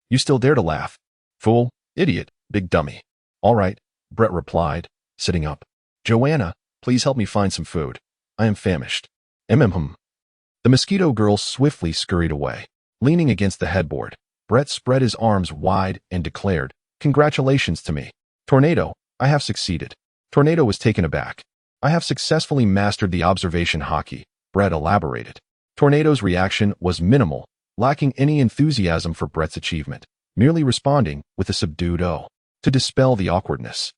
S1: "You still dare to laugh? Fool, idiot, big dummy." "All right," Brett replied, sitting up. "Joanna, please help me find some food. I am famished." The mosquito girl swiftly scurried away. Leaning against the headboard, Brett spread his arms wide and declared, "Congratulations to me. Tornado, I have succeeded." Tornado was taken aback. "I have successfully mastered the observation haki," Brett elaborated. Tornado's reaction was minimal, lacking any enthusiasm for Brett's achievement, merely responding with a subdued "oh" to dispel the awkwardness.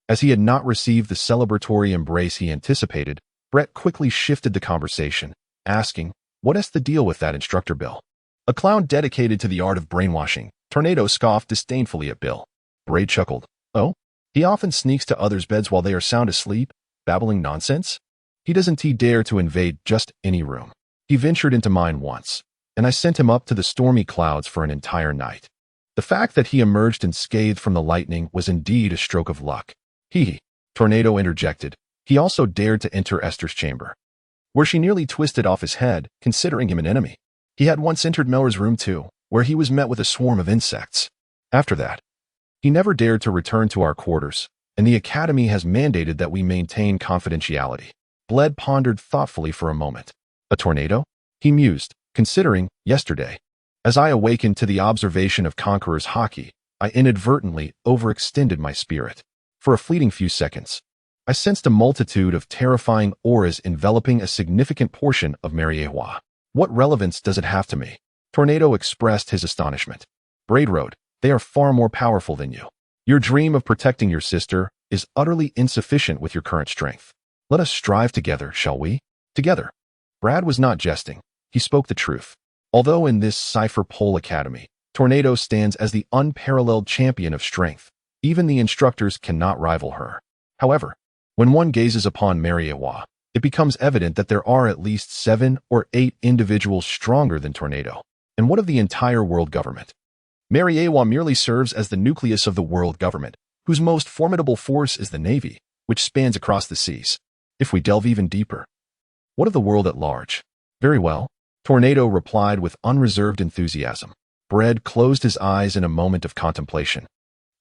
S1: As he had not received the celebratory embrace he anticipated, Brett quickly shifted the conversation, asking, "What's the deal with that instructor Bill?" "A clown dedicated to the art of brainwashing." Tornado scoffed disdainfully at Bill. Braid chuckled. "Oh? He often sneaks to others' beds while they are sound asleep, babbling nonsense? He doesn't dare to invade just any room. He ventured into mine once, and I sent him up to the stormy clouds for an entire night. The fact that he emerged unscathed from the lightning was indeed a stroke of luck. He, Tornado interjected. He also dared to enter Esther's chamber, where she nearly twisted off his head, considering him an enemy. He had once entered Meller's room too, where he was met with a swarm of insects. After that, he never dared to return to our quarters, and the Academy has mandated that we maintain confidentiality." Bled pondered thoughtfully for a moment. "A tornado?" he mused, considering, "Yesterday, as I awakened to the observation of Conqueror's haki, I inadvertently overextended my spirit. For a fleeting few seconds, I sensed a multitude of terrifying auras enveloping a significant portion of Mariewa. What relevance does it have to me?" Tornado expressed his astonishment. Braid wrote, "They are far more powerful than you. Your dream of protecting your sister is utterly insufficient with your current strength. Let us strive together, shall we?" Together. Brad was not jesting. He spoke the truth. Although in this Cipher Pole Academy, Tornado stands as the unparalleled champion of strength, even the instructors cannot rival her. However, when one gazes upon Mariewa, it becomes evident that there are at least 7 or 8 individuals stronger than Tornado. And what of the entire world government? Mariewa merely serves as the nucleus of the world government, whose most formidable force is the Navy, which spans across the seas. If we delve even deeper, what of the world at large? Very well, Tornado replied with unreserved enthusiasm. Brad closed his eyes in a moment of contemplation.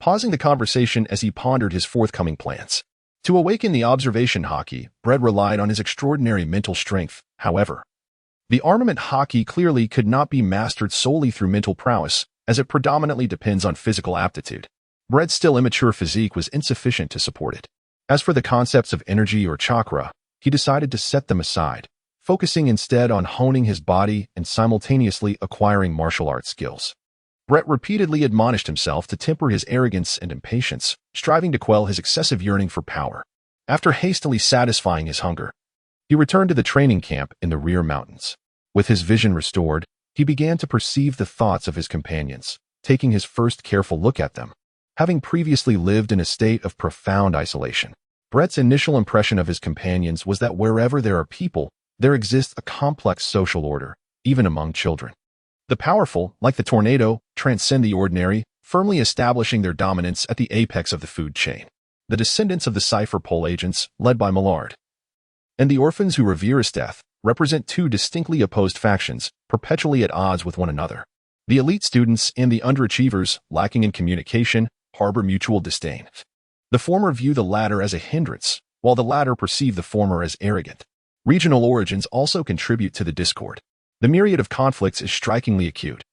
S1: pausing the conversation as he pondered his forthcoming plans. To awaken the observation hockey, Brett relied on his extraordinary mental strength, however. The armament hockey clearly could not be mastered solely through mental prowess, as it predominantly depends on physical aptitude. Brett's still immature physique was insufficient to support it. As for the concepts of energy or chakra, he decided to set them aside, focusing instead on honing his body and simultaneously acquiring martial arts skills. Brett repeatedly admonished himself to temper his arrogance and impatience, striving to quell his excessive yearning for power. After hastily satisfying his hunger, he returned to the training camp in the rear mountains. With his vision restored, he began to perceive the thoughts of his companions, taking his first careful look at them. Having previously lived in a state of profound isolation, Brett's initial impression of his companions was that wherever there are people, there exists a complex social order, even among children. The powerful, like the tornado, transcend the ordinary, firmly establishing their dominance at the apex of the food chain. The descendants of the cipher pole agents, led by Millard, and the orphans who revere Esteth, represent two distinctly opposed factions, perpetually at odds with one another. The elite students and the underachievers, lacking in communication, harbor mutual disdain. The former view the latter as a hindrance, while the latter perceive the former as arrogant. Regional origins also contribute to the discord. The myriad of conflicts is strikingly acute.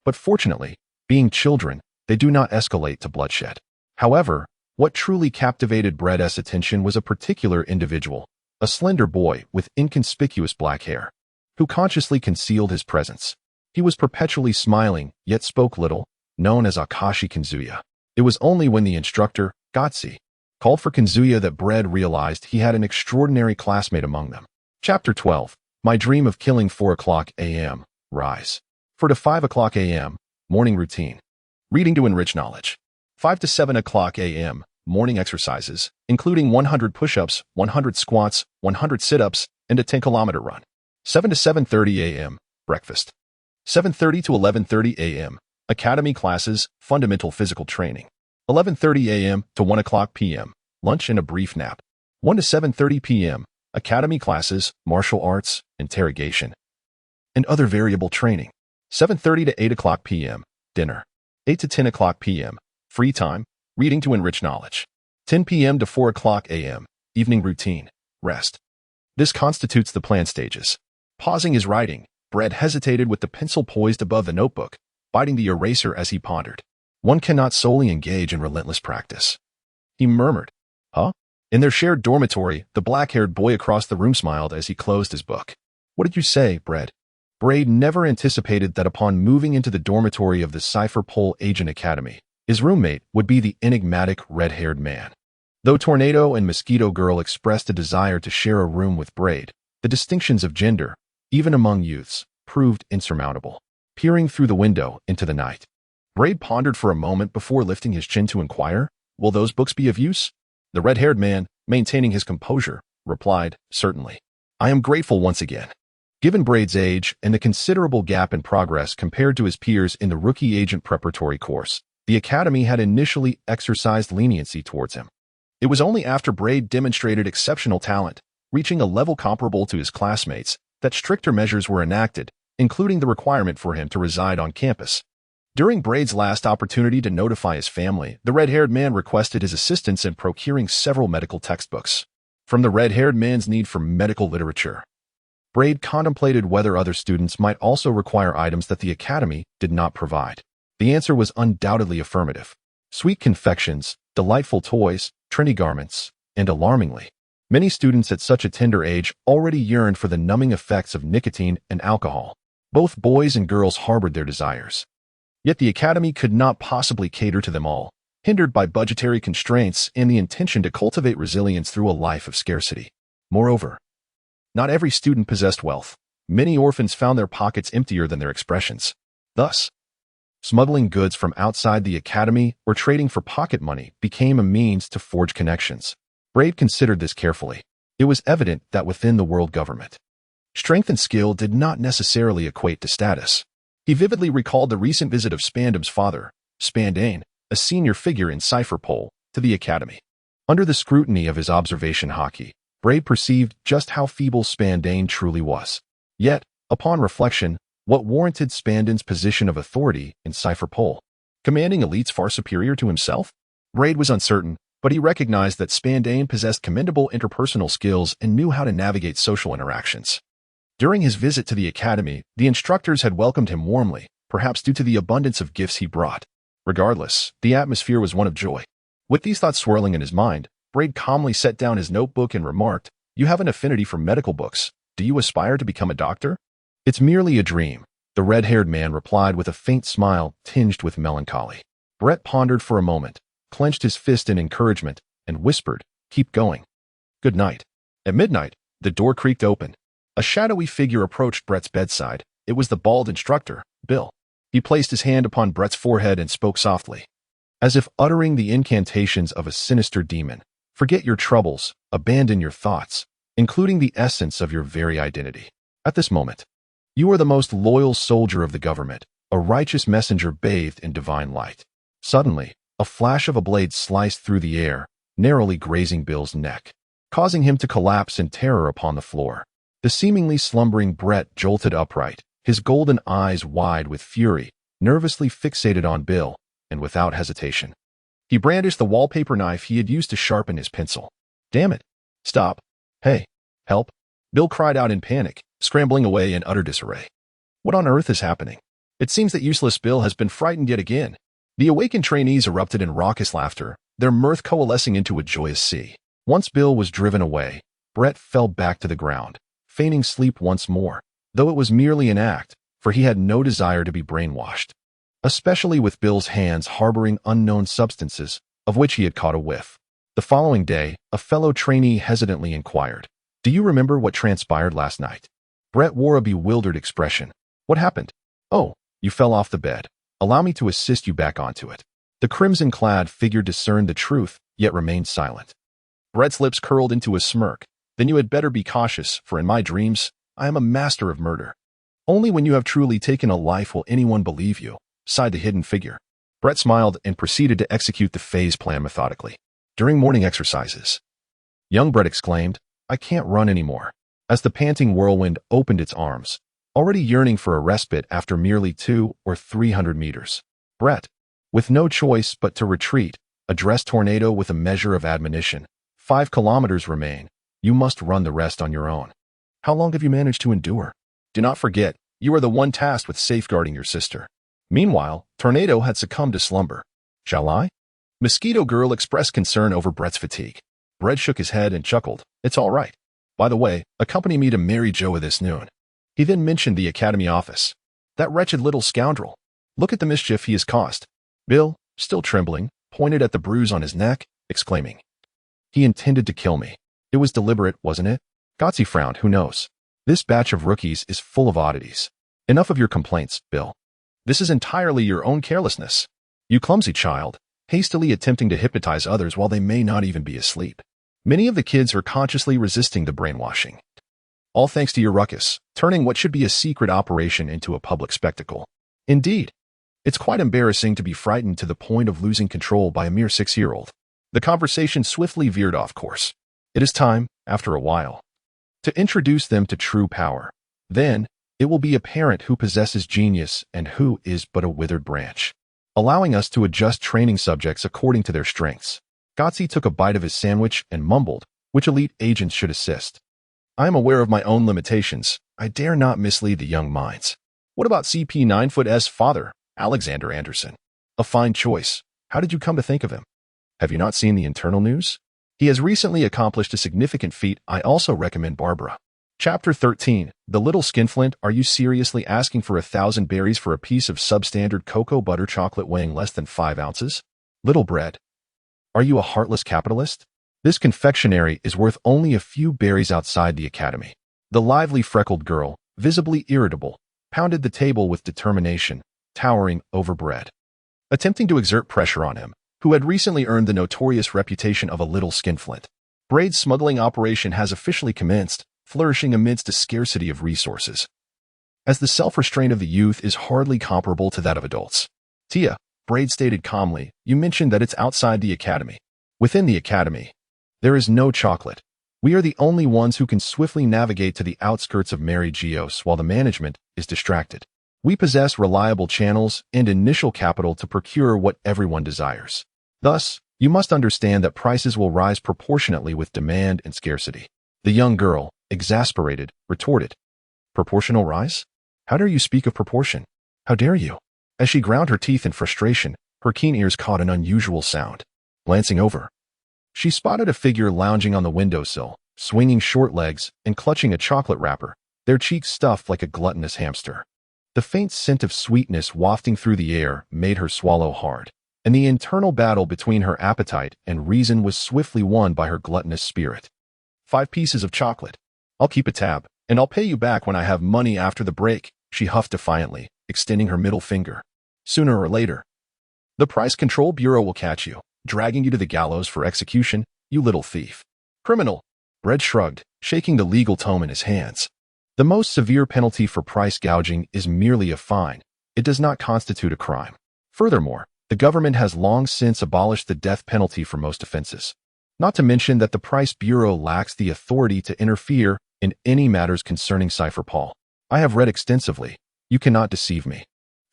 S1: But fortunately, being children, they do not escalate to bloodshed. However, what truly captivated Brett's attention was a particular individual, a slender boy with inconspicuous black hair, who consciously concealed his presence. He was perpetually smiling, yet spoke little, known as Akashi Kinzuya. It was only when the instructor, Gotsi, called for Kinzuya that Brett realized he had an extraordinary classmate among them. Chapter 12. My dream of killing 4 a.m. Rise. 4 to 5 a.m. Morning routine. Reading to enrich knowledge. 5 to 7 a.m. Morning exercises, including 100 push-ups, 100 squats, 100 sit-ups, and a 10-kilometer run. 7 to 7:30 a.m. Breakfast. 7:30 to 11:30 a.m. Academy classes, fundamental physical training. 11:30 a.m. to 1 p.m. Lunch and a brief nap. 1 to 7:30 p.m. Academy classes, martial arts, interrogation, and other variable training. 7:30 to 8 p.m. Dinner. 8 to 10 p.m. Free time, reading to enrich knowledge. 10 p.m. to 4 a.m. Evening routine, rest. This constitutes the planned stages. Pausing his writing, Brett hesitated with the pencil poised above the notebook, biting the eraser as he pondered. One cannot solely engage in relentless practice. He murmured, "Huh?" In their shared dormitory, the black-haired boy across the room smiled as he closed his book. "What did you say, Brett?" Brett never anticipated that upon moving into the dormitory of the Cipher Pole Agent Academy, his roommate would be the enigmatic red-haired man. Though Tornado and Mosquito Girl expressed a desire to share a room with Brett, the distinctions of gender, even among youths, proved insurmountable. Peering through the window into the night, Brett pondered for a moment before lifting his chin to inquire, "Will those books be of use?" The red-haired man, maintaining his composure, replied, "Certainly. I am grateful once again." Given Brett's age and the considerable gap in progress compared to his peers in the rookie agent preparatory course, the academy had initially exercised leniency towards him. It was only after Brett demonstrated exceptional talent, reaching a level comparable to his classmates, that stricter measures were enacted, including the requirement for him to reside on campus. During Brett's last opportunity to notify his family, the red-haired man requested his assistance in procuring several medical textbooks. From the red-haired man's need for medical literature, Brett contemplated whether other students might also require items that the academy did not provide. The answer was undoubtedly affirmative. Sweet confections, delightful toys, trendy garments, and alarmingly, many students at such a tender age already yearned for the numbing effects of nicotine and alcohol. Both boys and girls harbored their desires. Yet the academy could not possibly cater to them all, hindered by budgetary constraints and the intention to cultivate resilience through a life of scarcity. Moreover, not every student possessed wealth. Many orphans found their pockets emptier than their expressions. Thus, smuggling goods from outside the academy or trading for pocket money became a means to forge connections. Brett considered this carefully. It was evident that within the world government, strength and skill did not necessarily equate to status. He vividly recalled the recent visit of Spandam's father, Spandane, a senior figure in Cipher Pole, to the academy. Under the scrutiny of his observation hockey, Brett perceived just how feeble Spandane truly was. Yet, upon reflection, what warranted Spandane's position of authority in Cipher Pole? commanding elites far superior to himself? Braid was uncertain, but he recognized that Spandane possessed commendable interpersonal skills and knew how to navigate social interactions. During his visit to the academy, the instructors had welcomed him warmly, perhaps due to the abundance of gifts he brought. Regardless, the atmosphere was one of joy. With these thoughts swirling in his mind, Braid calmly set down his notebook and remarked, "You have an affinity for medical books. Do you aspire to become a doctor?" "It's merely a dream," the red-haired man replied with a faint smile tinged with melancholy. Brett pondered for a moment, clenched his fist in encouragement, and whispered, "Keep going. Good night." At midnight, the door creaked open. A shadowy figure approached Brett's bedside. It was the bald instructor, Bill. He placed his hand upon Brett's forehead and spoke softly, as if uttering the incantations of a sinister demon. "Forget your troubles, abandon your thoughts, including the essence of your very identity. At this moment, you are the most loyal soldier of the government, a righteous messenger bathed in divine light." Suddenly, a flash of a blade sliced through the air, narrowly grazing Bill's neck, causing him to collapse in terror upon the floor. The seemingly slumbering Brett jolted upright, his golden eyes wide with fury, nervously fixated on Bill, and without hesitation, he brandished the wallpaper knife he had used to sharpen his pencil. "Damn it! Stop! Hey, help!" Bill cried out in panic, scrambling away in utter disarray. What on earth is happening? It seems that useless Bill has been frightened yet again. The awakened trainees erupted in raucous laughter, their mirth coalescing into a joyous sea. Once Bill was driven away, Brett fell back to the ground, feigning sleep once more, though it was merely an act, for he had no desire to be brainwashed, especially with Bill's hands harboring unknown substances, of which he had caught a whiff. The following day, a fellow trainee hesitantly inquired, "Do you remember what transpired last night?" Brett wore a bewildered expression. "What happened?" "Oh, you fell off the bed. Allow me to assist you back onto it." The crimson-clad figure discerned the truth, yet remained silent. Brett's lips curled into a smirk. "Then you had better be cautious, for in my dreams, I am a master of murder. Only when you have truly taken a life will anyone believe you," sighed the hidden figure. Brett smiled and proceeded to execute the phase plan methodically. During morning exercises, young Brett exclaimed, "I can't run anymore," as the panting whirlwind opened its arms, already yearning for a respite after merely 200 or 300 meters. Brett, with no choice but to retreat, addressed Tornado with a measure of admonition. 5 kilometers remain. You must run the rest on your own. How long have you managed to endure? Do not forget, you are the one tasked with safeguarding your sister." Meanwhile, Tornado had succumbed to slumber. "Shall I?" Mosquito Girl expressed concern over Brett's fatigue. Brett shook his head and chuckled. "It's all right. By the way, accompany me to Mary Joa this noon." He then mentioned the academy office. "That wretched little scoundrel. Look at the mischief he has caused." Bill, still trembling, pointed at the bruise on his neck, exclaiming, "He intended to kill me. It was deliberate, wasn't it?" Gotzi frowned. "Who knows? This batch of rookies is full of oddities." "Enough of your complaints, Bill. This is entirely your own carelessness. You clumsy child, hastily attempting to hypnotize others while they may not even be asleep. Many of the kids are consciously resisting the brainwashing. All thanks to your ruckus, turning what should be a secret operation into a public spectacle. Indeed, it's quite embarrassing to be frightened to the point of losing control by a mere 6-year-old. The conversation swiftly veered off course. It is time, after a while, to introduce them to true power. Then, it will be apparent who possesses genius and who is but a withered branch, allowing us to adjust training subjects according to their strengths. Gotzi took a bite of his sandwich and mumbled, "Which elite agents should assist? I am aware of my own limitations. I dare not mislead the young minds. What about CP 9-foot's father, Alexander Anderson? A fine choice. How did you come to think of him? Have you not seen the internal news? He has recently accomplished a significant feat. I also recommend Barbara." Chapter 13. The Little Skinflint. Are you seriously asking for 1,000 berries for a piece of substandard cocoa butter chocolate weighing less than 5 ounces? Little bread. Are you a heartless capitalist? This confectionery is worth only a few berries outside the academy. The lively freckled girl, visibly irritable, pounded the table with determination, towering over Bread, attempting to exert pressure on him, who had recently earned the notorious reputation of a little skinflint. Braid's smuggling operation has officially commenced, flourishing amidst a scarcity of resources, as the self-restraint of the youth is hardly comparable to that of adults. "Tia," Braid stated calmly, "you mentioned that it's outside the academy. Within the academy, there is no chocolate. We are the only ones who can swiftly navigate to the outskirts of Mary Geos while the management is distracted." We possess reliable channels and initial capital to procure what everyone desires. Thus, you must understand that prices will rise proportionately with demand and scarcity. The young girl, exasperated, retorted, "Proportional rise? How dare you speak of proportion? How dare you?" As she ground her teeth in frustration, her keen ears caught an unusual sound. Glancing over, she spotted a figure lounging on the windowsill, swinging short legs and clutching a chocolate wrapper, their cheeks stuffed like a gluttonous hamster. The faint scent of sweetness wafting through the air made her swallow hard, and the internal battle between her appetite and reason was swiftly won by her gluttonous spirit. 5 pieces of chocolate. I'll keep a tab, and I'll pay you back when I have money after the break, she huffed defiantly, extending her middle finger. Sooner or later, the Price Control Bureau will catch you, dragging you to the gallows for execution, you little thief. Criminal. Bread shrugged, shaking the legal tome in his hands. The most severe penalty for price gouging is merely a fine. It does not constitute a crime. Furthermore, the government has long since abolished the death penalty for most offenses. Not to mention that the Price Bureau lacks the authority to interfere in any matters concerning Cipher Paul. I have read extensively. You cannot deceive me.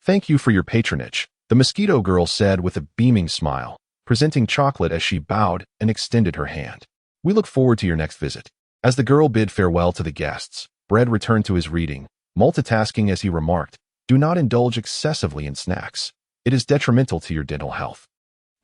S1: Thank you for your patronage, the Mosquito Girl said with a beaming smile, presenting chocolate as she bowed and extended her hand. We look forward to your next visit. As the girl bid farewell to the guests, Bread returned to his reading, multitasking as he remarked, "Do not indulge excessively in snacks. It is detrimental to your dental health."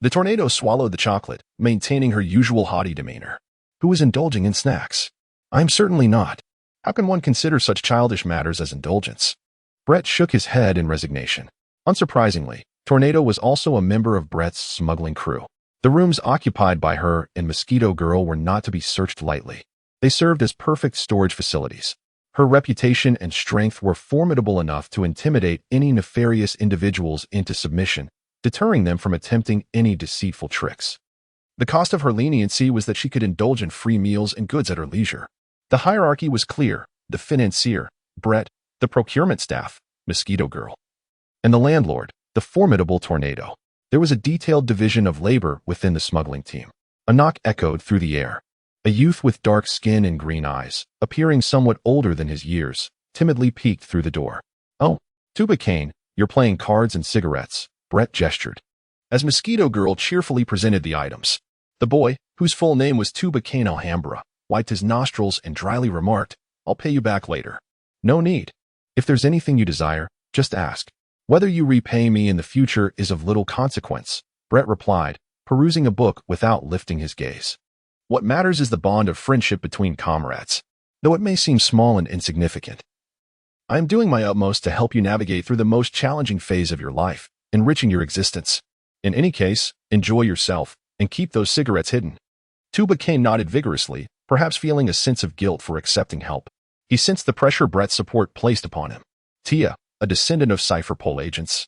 S1: The tornado swallowed the chocolate, maintaining her usual haughty demeanor. Who is indulging in snacks? I am certainly not. How can one consider such childish matters as indulgence? Brett shook his head in resignation. Unsurprisingly, Tornado was also a member of Brett's smuggling crew. The rooms occupied by her and Mosquito Girl were not to be searched lightly. They served as perfect storage facilities. Her reputation and strength were formidable enough to intimidate any nefarious individuals into submission, deterring them from attempting any deceitful tricks. The cost of her leniency was that she could indulge in free meals and goods at her leisure. The hierarchy was clear: the financier, Brett; the procurement staff, Mosquito Girl; and the landlord, the formidable Tornado. There was a detailed division of labor within the smuggling team. A knock echoed through the air. A youth with dark skin and green eyes, appearing somewhat older than his years, timidly peeked through the door. "Oh, Tuba Kane, you're playing cards and cigarettes," Brett gestured, as Mosquito Girl cheerfully presented the items. The boy, whose full name was Tuba Kane Alhambra, wiped his nostrils and dryly remarked, "I'll pay you back later." "No need. If there's anything you desire, just ask. Whether you repay me in the future is of little consequence," Brett replied, perusing a book without lifting his gaze. "What matters is the bond of friendship between comrades, though it may seem small and insignificant. I am doing my utmost to help you navigate through the most challenging phase of your life, enriching your existence. In any case, enjoy yourself, and keep those cigarettes hidden." Tuba Kane nodded vigorously, perhaps feeling a sense of guilt for accepting help. He sensed the pressure Brett's support placed upon him. Tia, a descendant of Cipher Pole agents,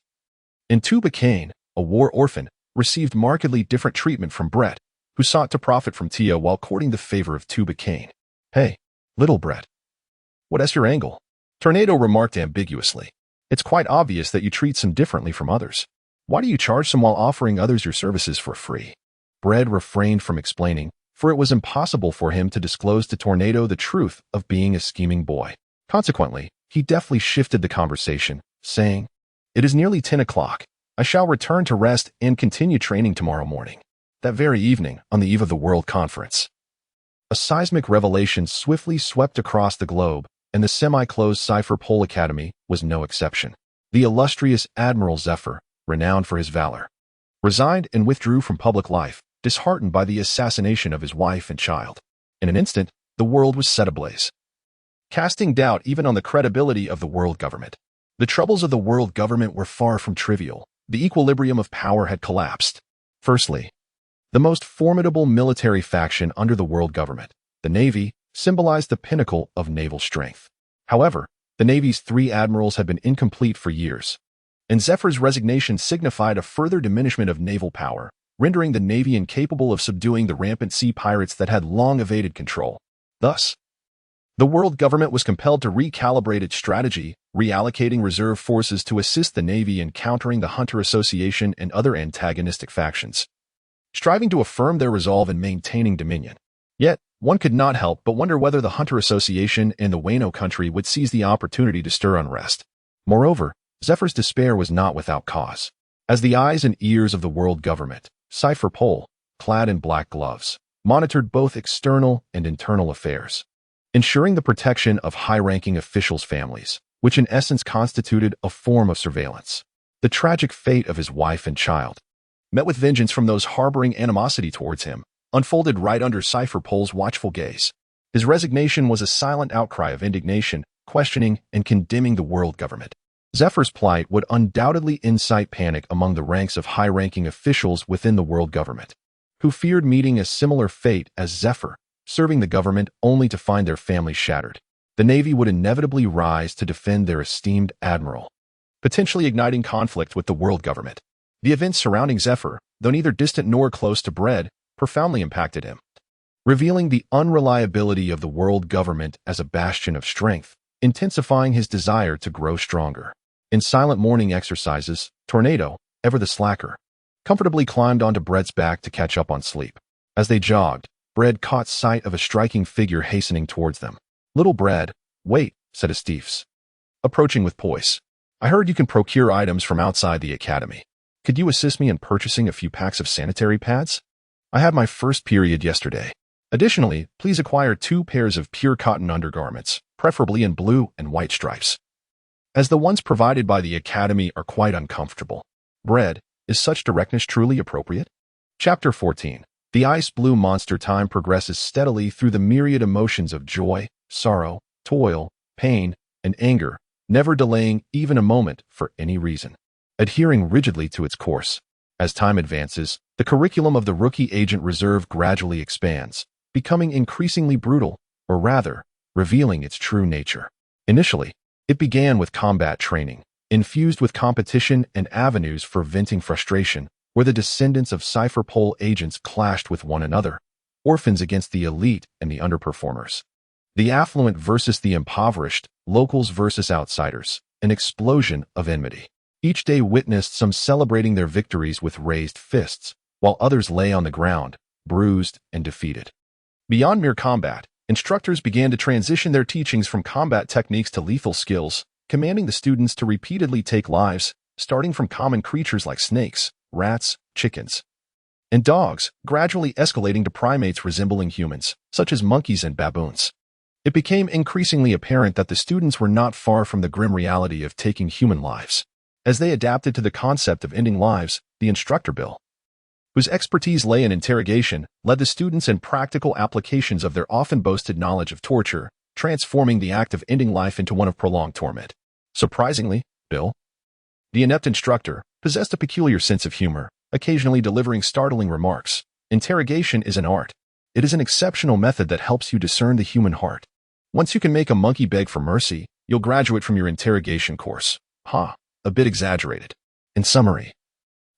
S1: and Tuba Kane, a war orphan, received markedly different treatment from Brett, who sought to profit from Tia while courting the favor of Tuba Kane. "Hey, little Brett. What's your angle?" Tornado remarked ambiguously. "It's quite obvious that you treat some differently from others. Why do you charge some while offering others your services for free?" Brett refrained from explaining, for it was impossible for him to disclose to Tornado the truth of being a scheming boy. Consequently, he deftly shifted the conversation, saying, "It is nearly 10 o'clock. I shall return to rest and continue training tomorrow morning." That very evening, on the eve of the World Conference, a seismic revelation swiftly swept across the globe, and the semi-closed Cipher Pole Academy was no exception. The illustrious Admiral Zephyr, renowned for his valor, resigned and withdrew from public life, disheartened by the assassination of his wife and child. In an instant, the world was set ablaze, casting doubt even on the credibility of the world government. The troubles of the world government were far from trivial. The equilibrium of power had collapsed. Firstly, the most formidable military faction under the world government, the Navy, symbolized the pinnacle of naval strength. However, the Navy's 3 admirals had been incomplete for years, and Zephyr's resignation signified a further diminishment of naval power, rendering the Navy incapable of subduing the rampant sea pirates that had long evaded control. Thus, the world government was compelled to recalibrate its strategy, reallocating reserve forces to assist the Navy in countering the Hunter Association and other antagonistic factions, striving to affirm their resolve in maintaining dominion. Yet, one could not help but wonder whether the Hunter Association and the Wano Country would seize the opportunity to stir unrest. Moreover, Zephyr's despair was not without cause. As the eyes and ears of the world government, Cypher Pole, clad in black gloves, monitored both external and internal affairs, ensuring the protection of high-ranking officials' families, which in essence constituted a form of surveillance. The tragic fate of his wife and child, met with vengeance from those harboring animosity towards him, unfolded right under Cypher Pole's watchful gaze. His resignation was a silent outcry of indignation, questioning and condemning the world government. Zephyr's plight would undoubtedly incite panic among the ranks of high-ranking officials within the world government, who feared meeting a similar fate as Zephyr, serving the government only to find their families shattered. The Navy would inevitably rise to defend their esteemed admiral, potentially igniting conflict with the world government. The events surrounding Zephyr, though neither distant nor close to Bread, profoundly impacted him, revealing the unreliability of the world government as a bastion of strength, intensifying his desire to grow stronger. In silent morning exercises, Tornado, ever the slacker, comfortably climbed onto Bread's back to catch up on sleep. As they jogged, Bread caught sight of a striking figure hastening towards them. "Little Bread, wait," said Estifs, approaching with poise. "I heard you can procure items from outside the academy. Could you assist me in purchasing a few packs of sanitary pads? I had my first period yesterday. Additionally, please acquire 2 pairs of pure cotton undergarments, preferably in blue and white stripes, as the ones provided by the academy are quite uncomfortable." Bread, is such directness truly appropriate? Chapter 14. The ice blue monster time progresses steadily through the myriad emotions of joy, sorrow, toil, pain, and anger, never delaying even a moment for any reason, adhering rigidly to its course. As time advances, the curriculum of the Rookie Agent Reserve gradually expands, becoming increasingly brutal, or rather, revealing its true nature. Initially, it began with combat training, infused with competition and avenues for venting frustration, where the descendants of Cypher Pole agents clashed with one another, orphans against the elite and the underperformers, the affluent versus the impoverished, locals versus outsiders, an explosion of enmity. Each day witnessed some celebrating their victories with raised fists, while others lay on the ground, bruised and defeated. Beyond mere combat, instructors began to transition their teachings from combat techniques to lethal skills, commanding the students to repeatedly take lives, starting from common creatures like snakes, rats, chickens, and dogs, gradually escalating to primates resembling humans, such as monkeys and baboons. It became increasingly apparent that the students were not far from the grim reality of taking human lives. As they adapted to the concept of ending lives, the instructor, Bill, whose expertise lay in interrogation, led the students in practical applications of their often boasted knowledge of torture, transforming the act of ending life into one of prolonged torment. Surprisingly, Bill, the inept instructor, possessed a peculiar sense of humor, occasionally delivering startling remarks. Interrogation is an art. It is an exceptional method that helps you discern the human heart. Once you can make a monkey beg for mercy, you'll graduate from your interrogation course. A bit exaggerated. In summary,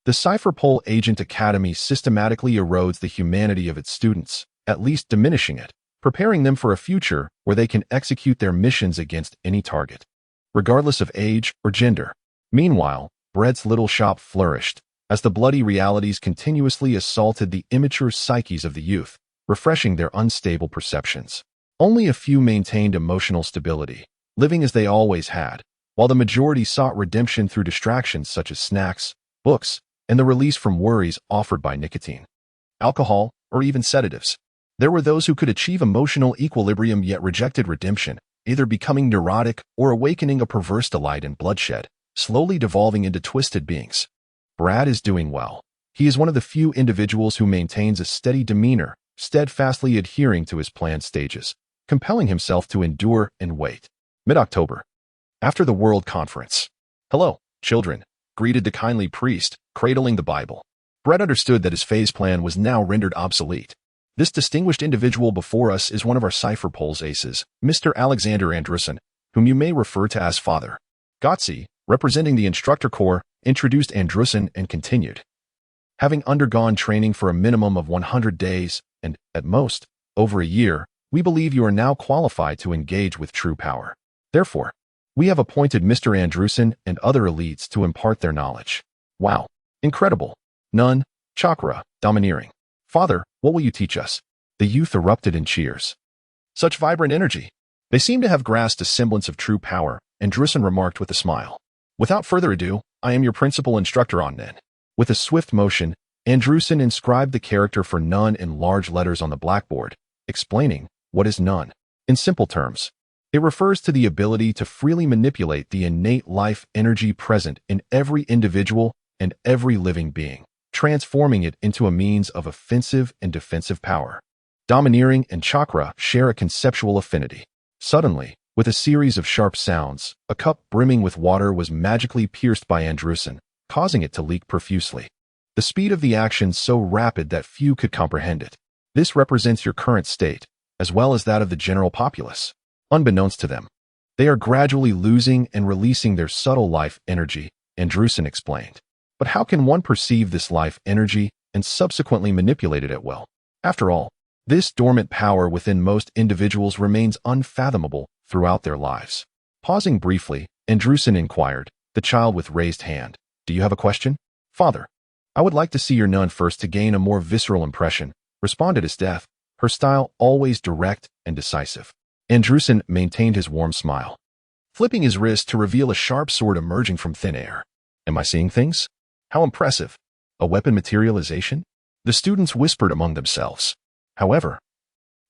S1: the Cypher Pole Agent Academy systematically erodes the humanity of its students, at least diminishing it, preparing them for a future where they can execute their missions against any target, regardless of age or gender. Meanwhile, Bread's little shop flourished, as the bloody realities continuously assaulted the immature psyches of the youth, refreshing their unstable perceptions. Only a few maintained emotional stability, living as they always had, while the majority sought redemption through distractions such as snacks, books, and the release from worries offered by nicotine, alcohol, or even sedatives. There were those who could achieve emotional equilibrium yet rejected redemption, either becoming neurotic or awakening a perverse delight in bloodshed, slowly devolving into twisted beings. Brad is doing well. He is one of the few individuals who maintains a steady demeanor, steadfastly adhering to his planned stages, compelling himself to endure and wait. Mid-October. After the World Conference. "Hello, children," greeted the kindly priest, cradling the Bible. Brett understood that his phase plan was now rendered obsolete. This distinguished individual before us is one of our Cypher Pole's aces, Mr. Alexander Andrussen, whom you may refer to as Father. Gotzi, representing the instructor corps, introduced Andrussen and continued. "Having undergone training for a minimum of 100 days, and, at most, over a year, we believe you are now qualified to engage with true power. Therefore, we have appointed Mr. Andrussen and other elites to impart their knowledge." "Wow. Incredible. None. Chakra. Domineering. Father, what will you teach us?" The youth erupted in cheers. Such vibrant energy. They seem to have grasped a semblance of true power, Andrussen remarked with a smile. Without further ado, I am your principal instructor on Nen. With a swift motion, Andrusen inscribed the character for none in large letters on the blackboard, explaining what is none. In simple terms, it refers to the ability to freely manipulate the innate life energy present in every individual and every living being, transforming it into a means of offensive and defensive power. Domineering and chakra share a conceptual affinity. Suddenly, with a series of sharp sounds, a cup brimming with water was magically pierced by Andrusen, causing it to leak profusely. The speed of the action so rapid that few could comprehend it. This represents your current state, as well as that of the general populace. Unbeknownst to them, they are gradually losing and releasing their subtle life energy, Andrusen explained. But how can one perceive this life energy and subsequently manipulate it at will? After all, this dormant power within most individuals remains unfathomable throughout their lives. Pausing briefly, Andrusen inquired, the child with raised hand. Do you have a question? Father, I would like to see your nun first to gain a more visceral impression, responded Esteth, her style always direct and decisive. Andrusen maintained his warm smile, flipping his wrist to reveal a sharp sword emerging from thin air. Am I seeing things? How impressive. A weapon materialization? The students whispered among themselves. However,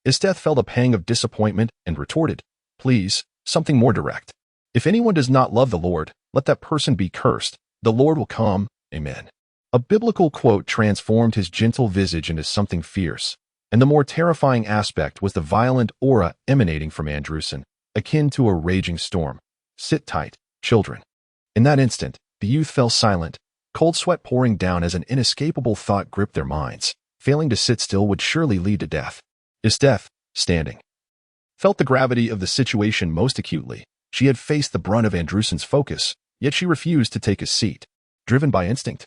S1: Esteth felt a pang of disappointment and retorted, please, something more direct. If anyone does not love the Lord, let that person be cursed. The Lord will come. Amen. A biblical quote transformed his gentle visage into something fierce, and the more terrifying aspect was the violent aura emanating from Andrusen, akin to a raging storm. Sit tight, children. In that instant, the youth fell silent, cold sweat pouring down as an inescapable thought gripped their minds. Failing to sit still would surely lead to death. Esteth, standing, felt the gravity of the situation most acutely. She had faced the brunt of Andrusen's focus, yet she refused to take a seat. Driven by instinct,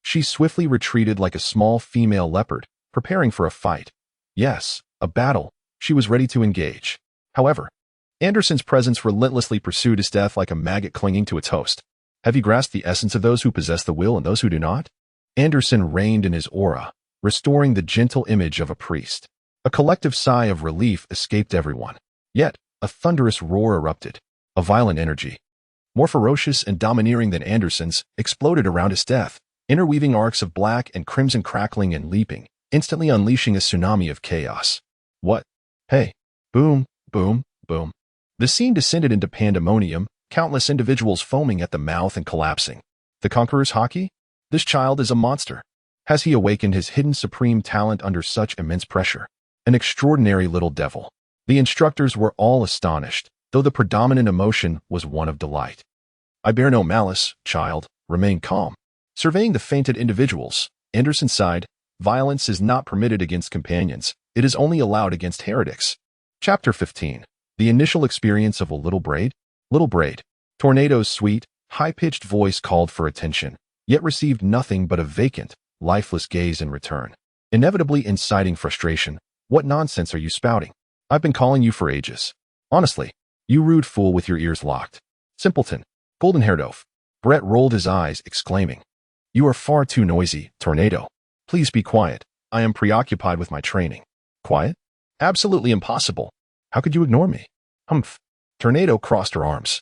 S1: she swiftly retreated like a small female leopard, preparing for a fight. Yes, a battle. She was ready to engage. However, Anderson's presence relentlessly pursued Esteth like a maggot clinging to its host. Have you grasped the essence of those who possess the will and those who do not? Anderson reigned in his aura, restoring the gentle image of a priest. A collective sigh of relief escaped everyone. Yet, a thunderous roar erupted. A violent energy, more ferocious and domineering than Anderson's, exploded around Esteth, interweaving arcs of black and crimson crackling and leaping, instantly unleashing a tsunami of chaos. What? Hey. Boom, boom, boom. The scene descended into pandemonium, countless individuals foaming at the mouth and collapsing. The Conqueror's hockey? This child is a monster. Has he awakened his hidden supreme talent under such immense pressure? An extraordinary little devil. The instructors were all astonished, though the predominant emotion was one of delight. I bear no malice, child. Remain calm. Surveying the fainted individuals, Anderson sighed, violence is not permitted against companions. It is only allowed against heretics. Chapter 15. The initial experience of a little braid? Little braid. Tornado's sweet, high-pitched voice called for attention, yet received nothing but a vacant, lifeless gaze in return, inevitably inciting frustration. What nonsense are you spouting? I've been calling you for ages. Honestly, you rude fool with your ears locked. Simpleton. Golden-haired oaf. Brett rolled his eyes, exclaiming, you are far too noisy, Tornado. Please be quiet. I am preoccupied with my training. Quiet? Absolutely impossible. How could you ignore me? Humph. Tornado crossed her arms,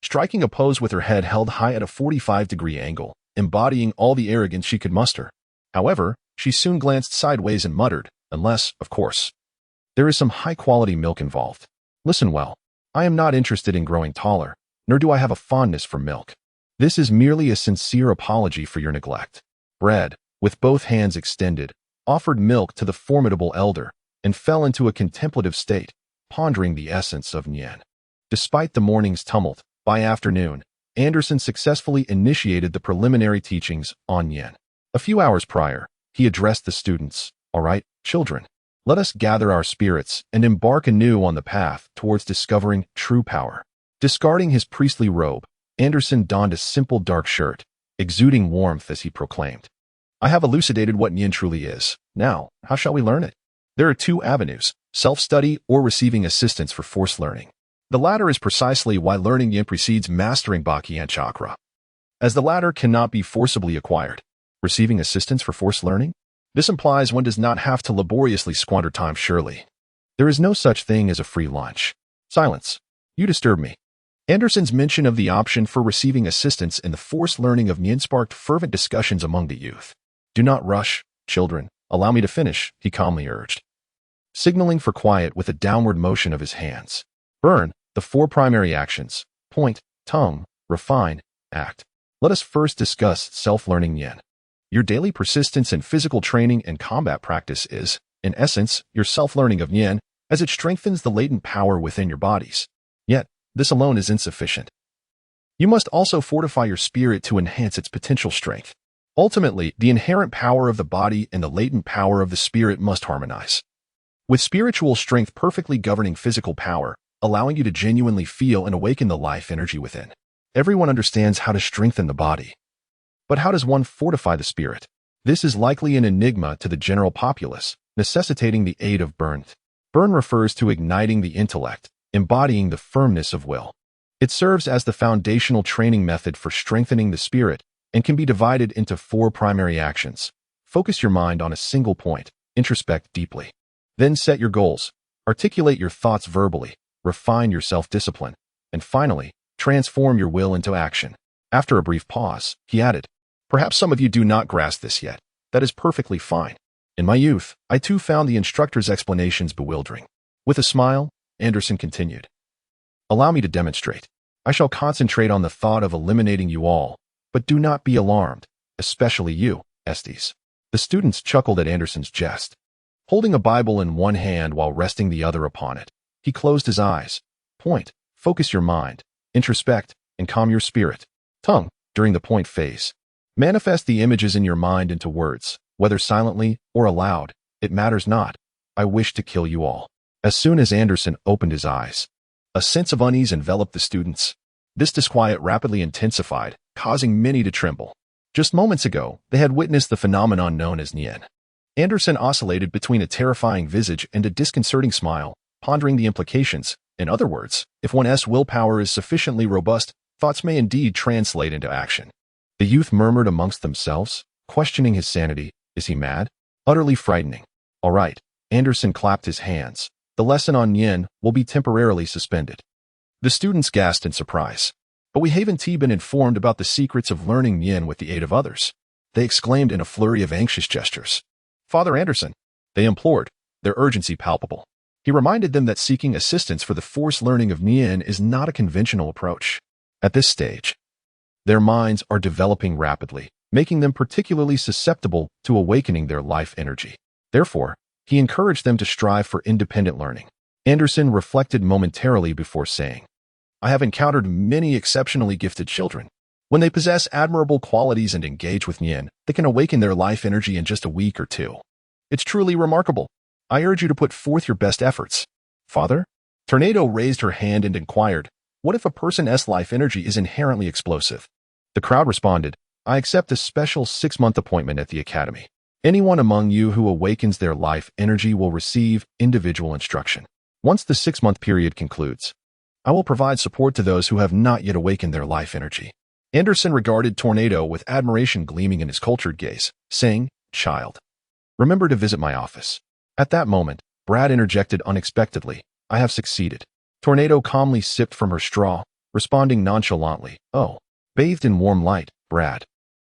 S1: striking a pose with her head held high at a 45-degree angle, embodying all the arrogance she could muster. However, she soon glanced sideways and muttered, unless, of course, there is some high-quality milk involved. Listen well. I am not interested in growing taller, nor do I have a fondness for milk. This is merely a sincere apology for your neglect. Brad, with both hands extended, offered milk to the formidable elder, and fell into a contemplative state, pondering the essence of Nyen. Despite the morning's tumult, by afternoon, Anderson successfully initiated the preliminary teachings on Nyen. A few hours prior, he addressed the students. All right, children, let us gather our spirits and embark anew on the path towards discovering true power. Discarding his priestly robe, Anderson donned a simple dark shirt, exuding warmth as he proclaimed, I have elucidated what Nyen truly is. Now, how shall we learn it? There are two avenues, self-study or receiving assistance for forced learning. The latter is precisely why learning Nyen precedes mastering Baki and Chakra, as the latter cannot be forcibly acquired. Receiving assistance for forced learning? This implies one does not have to laboriously squander time surely. There is no such thing as a free lunch. Silence. You disturb me. Anderson's mention of the option for receiving assistance in the forced learning of Nien sparked fervent discussions among the youth. Do not rush, children. Allow me to finish, he calmly urged, signaling for quiet with a downward motion of his hands. Burn, the four primary actions: point, tongue, refine, act. Let us first discuss self-learning Nien. Your daily persistence in physical training and combat practice is, in essence, your self-learning of Nien, as it strengthens the latent power within your bodies. Yet, this alone is insufficient. You must also fortify your spirit to enhance its potential strength. Ultimately, the inherent power of the body and the latent power of the spirit must harmonize, with spiritual strength perfectly governing physical power, allowing you to genuinely feel and awaken the life energy within. Everyone understands how to strengthen the body. But how does one fortify the spirit? This is likely an enigma to the general populace, necessitating the aid of Burn. Burn refers to igniting the intellect, embodying the firmness of will. It serves as the foundational training method for strengthening the spirit and can be divided into four primary actions. Focus your mind on a single point, introspect deeply. Then set your goals, articulate your thoughts verbally, refine your self-discipline, and finally, transform your will into action. After a brief pause, he added, perhaps some of you do not grasp this yet. That is perfectly fine. In my youth, I too found the instructor's explanations bewildering. With a smile, Anderson continued, allow me to demonstrate. I shall concentrate on the thought of eliminating you all, but do not be alarmed, especially you, Estes. The students chuckled at Anderson's jest. Holding a Bible in one hand while resting the other upon it, he closed his eyes. Point, focus your mind, introspect, and calm your spirit. Tongue, during the point phase. Manifest the images in your mind into words, whether silently or aloud. It matters not. I wish to kill you all. As soon as Anderson opened his eyes, a sense of unease enveloped the students. This disquiet rapidly intensified, causing many to tremble. Just moments ago, they had witnessed the phenomenon known as Nien. Anderson oscillated between a terrifying visage and a disconcerting smile, pondering the implications. In other words, if one's willpower is sufficiently robust, thoughts may indeed translate into action. The youth murmured amongst themselves, questioning his sanity. Is he mad? Utterly frightening. All right. Anderson clapped his hands. The lesson on Nien will be temporarily suspended. The students gasped in surprise. But we haven't been informed about the secrets of learning Nien with the aid of others. They exclaimed in a flurry of anxious gestures. Father Anderson, they implored, their urgency palpable. He reminded them that seeking assistance for the forced learning of Nien is not a conventional approach. At this stage, their minds are developing rapidly, making them particularly susceptible to awakening their life energy. Therefore, he encouraged them to strive for independent learning. Anderson reflected momentarily before saying, I have encountered many exceptionally gifted children. When they possess admirable qualities and engage with Nien, they can awaken their life energy in just a week or two. It's truly remarkable. I urge you to put forth your best efforts. Father? Tornado raised her hand and inquired, what if a person's life energy is inherently explosive? The crowd responded, I accept a special 6-month appointment at the academy. Anyone among you who awakens their life energy will receive individual instruction. Once the 6-month period concludes, I will provide support to those who have not yet awakened their life energy. Anderson regarded Tornado with admiration gleaming in his cultured gaze, saying, Child, remember to visit my office. At that moment, Brad interjected unexpectedly, I have succeeded. Tornado calmly sipped from her straw, responding nonchalantly, oh. Bathed in warm light, Brad,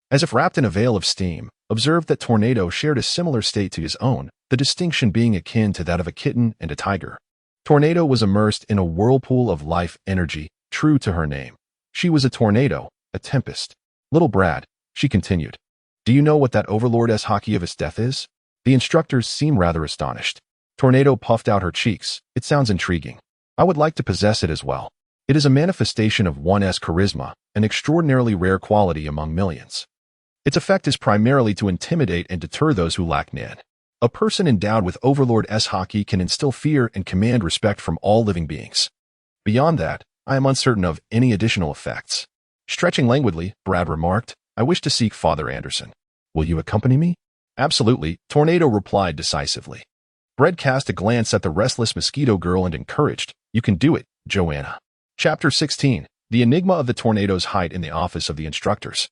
S1: as if wrapped in a veil of steam, observed that Tornado shared a similar state to his own, the distinction being akin to that of a kitten and a tiger. Tornado was immersed in a whirlpool of life energy, true to her name. She was a tornado, a tempest. Little Brad, she continued, do you know what that overlord's hockey of his death is? The instructors seemed rather astonished. Tornado puffed out her cheeks. It sounds intriguing. I would like to possess it as well. It is a manifestation of one's charisma, an extraordinarily rare quality among millions. Its effect is primarily to intimidate and deter those who lack Nien. A person endowed with Overlord's hockey can instill fear and command respect from all living beings. Beyond that, I am uncertain of any additional effects. Stretching languidly, Brad remarked, I wish to seek Father Anderson. Will you accompany me? Absolutely, Tornado replied decisively. Brad cast a glance at the restless mosquito girl and encouraged, you can do it, Joanna. Chapter 16. The Enigma of the Tornado's Height in the Office of the Instructors.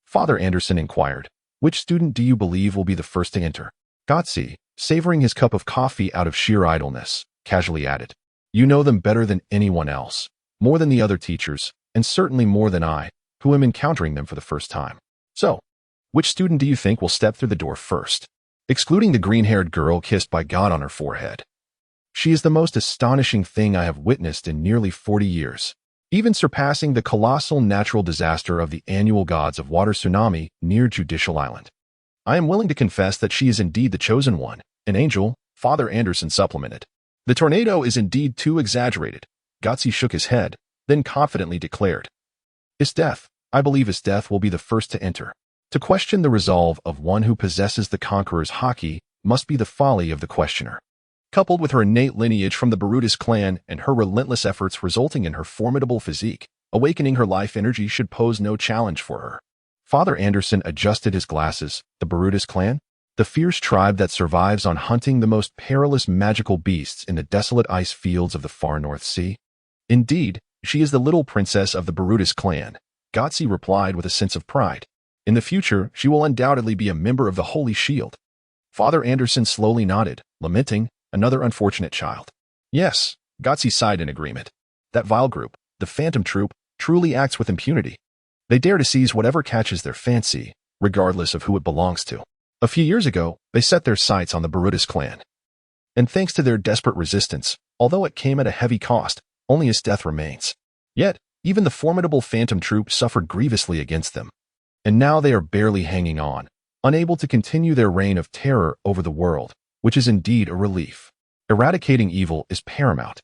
S1: Father Anderson inquired, which student do you believe will be the first to enter? Gotzi, savoring his cup of coffee out of sheer idleness, casually added, you know them better than anyone else. more than the other teachers, and certainly more than I, who am encountering them for the first time. So, which student do you think will step through the door first? Excluding the green-haired girl kissed by God on her forehead. She is the most astonishing thing I have witnessed in nearly 40 years, even surpassing the colossal natural disaster of the annual Gods of Water tsunami near Judicial Island. I am willing to confess that she is indeed the chosen one, an angel, Father Anderson supplemented. The tornado is indeed too exaggerated. Gotsi shook his head, then confidently declared, Isdeath, I believe Isdeath will be the first to enter. To question the resolve of one who possesses the conqueror's haki must be the folly of the questioner. Coupled with her innate lineage from the Barutus clan and her relentless efforts resulting in her formidable physique, awakening her life energy should pose no challenge for her. Father Anderson adjusted his glasses. The Barutus clan? The fierce tribe that survives on hunting the most perilous magical beasts in the desolate ice fields of the far North Sea? Indeed, she is the little princess of the Barutus clan, Gotsi replied with a sense of pride. In the future, she will undoubtedly be a member of the Holy Shield. Father Anderson slowly nodded, lamenting, another unfortunate child. Yes, Gotsi sighed in agreement. That vile group, the Phantom Troop, truly acts with impunity. They dare to seize whatever catches their fancy, regardless of who it belongs to. A few years ago, they set their sights on the Barutus clan. And thanks to their desperate resistance, although it came at a heavy cost, only Isdeath remains. Yet, even the formidable Phantom Troop suffered grievously against them. And now they are barely hanging on, unable to continue their reign of terror over the world, which is indeed a relief. Eradicating evil is paramount,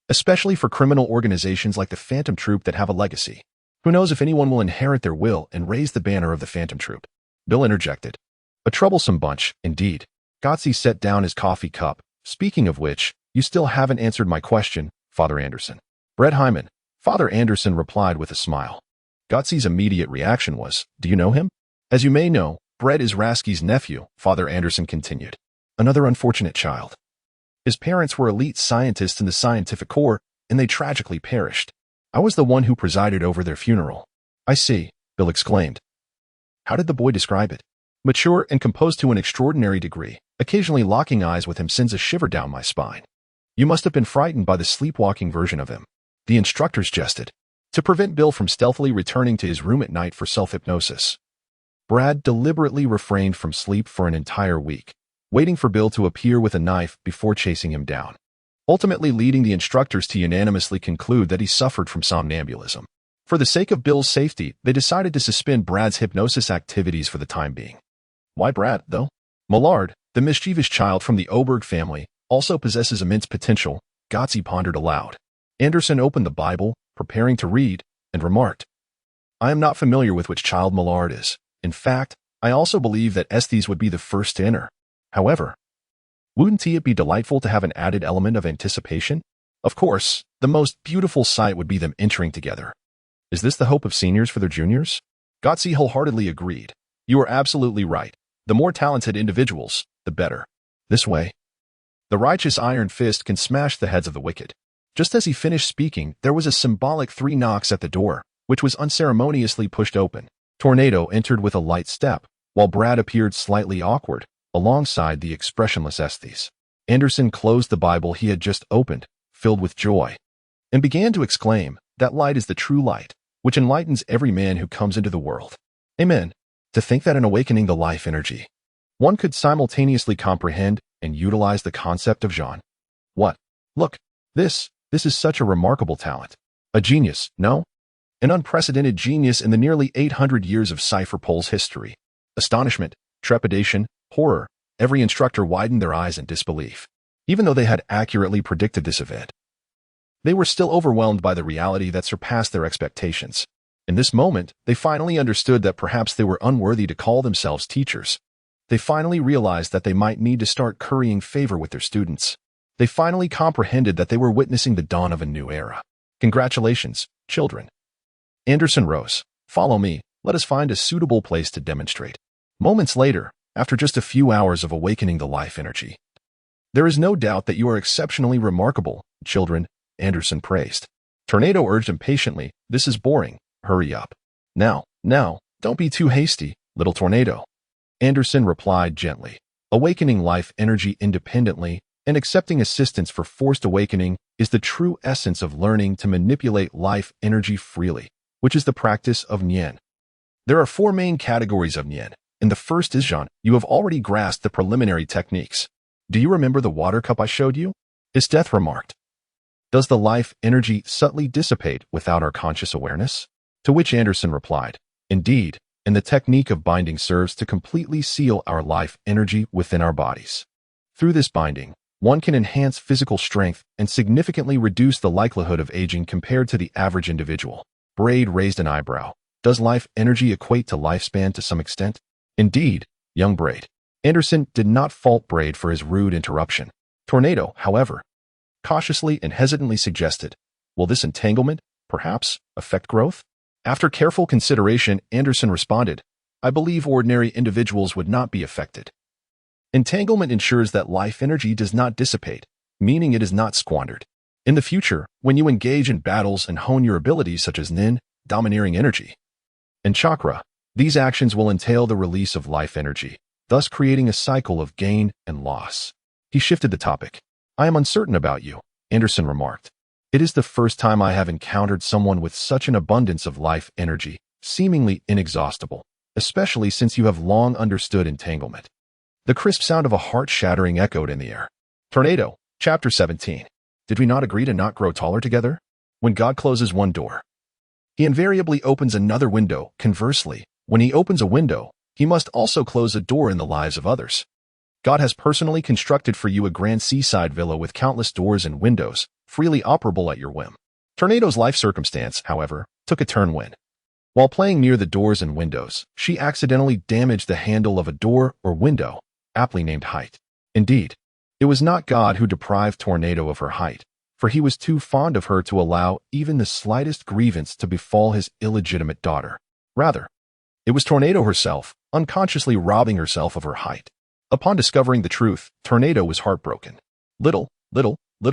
S1: especially for criminal organizations like the Phantom Troop that have a legacy. Who knows if anyone will inherit their will and raise the banner of the Phantom Troop? Bill interjected. A troublesome bunch, indeed. Gotsi set down his coffee cup. Speaking of which, you still haven't answered my question, Father Anderson. Brett Hyman, Father Anderson replied with a smile. Gotsi's immediate reaction was, do you know him? As you may know, Brett is Rasky's nephew, Father Anderson continued. Another unfortunate child. His parents were elite scientists in the scientific corps, and they tragically perished. I was the one who presided over their funeral. I see, Bill exclaimed. How did the boy describe it? Mature and composed to an extraordinary degree, occasionally locking eyes with him sends a shiver down my spine. You must have been frightened by the sleepwalking version of him. The instructors jested. To prevent Bill from stealthily returning to his room at night for self-hypnosis, Brad deliberately refrained from sleep for an entire week, waiting for Bill to appear with a knife before chasing him down, ultimately leading the instructors to unanimously conclude that he suffered from somnambulism. For the sake of Bill's safety, they decided to suspend Brad's hypnosis activities for the time being. Why Brad, though? Millard, the mischievous child from the Oberg family, also possesses immense potential, Gotsi pondered aloud. Anderson opened the Bible, preparing to read, and remarked, I am not familiar with which child Millard is. In fact, I also believe that Estes would be the first to enter. However, wouldn't it be delightful to have an added element of anticipation? Of course, the most beautiful sight would be them entering together. Is this the hope of seniors for their juniors? Gotsi wholeheartedly agreed. You are absolutely right. The more talented individuals, the better. This way, the righteous iron fist can smash the heads of the wicked. Just as he finished speaking, there was a symbolic 3 knocks at the door, which was unceremoniously pushed open. Tornado entered with a light step, while Brad appeared slightly awkward, alongside the expressionless Estes. Anderson closed the Bible he had just opened, filled with joy, and began to exclaim, that light is the true light, which enlightens every man who comes into the world. Amen. To think that in awakening the life energy, one could simultaneously comprehend and utilize the concept of Jean. What? Look, this is such a remarkable talent. A genius, no? An unprecedented genius in the nearly 800 years of Cipher Pole's history. Astonishment, trepidation, horror, every instructor widened their eyes in disbelief. Even though they had accurately predicted this event, they were still overwhelmed by the reality that surpassed their expectations. In this moment, they finally understood that perhaps they were unworthy to call themselves teachers. They finally realized that they might need to start currying favor with their students. They finally comprehended that they were witnessing the dawn of a new era. Congratulations, children. Anderson rose. Follow me. Let us find a suitable place to demonstrate. Moments later, after just a few hours of awakening the life energy, there is no doubt that you are exceptionally remarkable, children, Anderson praised. Tornado urged impatiently, this is boring. Hurry up. Now, don't be too hasty, little Tornado. Anderson replied gently. Awakening life energy independently, and accepting assistance for forced awakening is the true essence of learning to manipulate life energy freely, which is the practice of Nian. There are 4 main categories of Nian, and the first is Zhan. You have already grasped the preliminary techniques. Do you remember the water cup I showed you? His death remarked. Does the life energy subtly dissipate without our conscious awareness? To which Anderson replied, indeed, and the technique of binding serves to completely seal our life energy within our bodies. Through this binding, one can enhance physical strength and significantly reduce the likelihood of aging compared to the average individual. Braid raised an eyebrow. Does life energy equate to lifespan to some extent? Indeed, young Braid. Anderson did not fault Braid for his rude interruption. Tornado, however, cautiously and hesitantly suggested, will this entanglement, perhaps, affect growth? After careful consideration, Anderson responded, I believe ordinary individuals would not be affected. Entanglement ensures that life energy does not dissipate, meaning it is not squandered. In the future, when you engage in battles and hone your abilities such as Nin, domineering energy, and chakra, these actions will entail the release of life energy, thus creating a cycle of gain and loss. He shifted the topic. I am uncertain about you, Anderson remarked. It is the first time I have encountered someone with such an abundance of life energy, seemingly inexhaustible, especially since you have long understood entanglement. The crisp sound of a heart-shattering echoed in the air. Tornado, Chapter 17. Did we not agree to not grow taller together? When God closes one door, he invariably opens another window. Conversely, when he opens a window, he must also close a door in the lives of others. God has personally constructed for you a grand seaside villa with countless doors and windows, freely operable at your whim. Tornado's life circumstance, however, took a turn when, while playing near the doors and windows, she accidentally damaged the handle of a door or window, aptly named height. Indeed, it was not God who deprived Tornado of her height, for he was too fond of her to allow even the slightest grievance to befall his illegitimate daughter. Rather, it was Tornado herself, unconsciously robbing herself of her height. Upon discovering the truth, Tornado was heartbroken. Little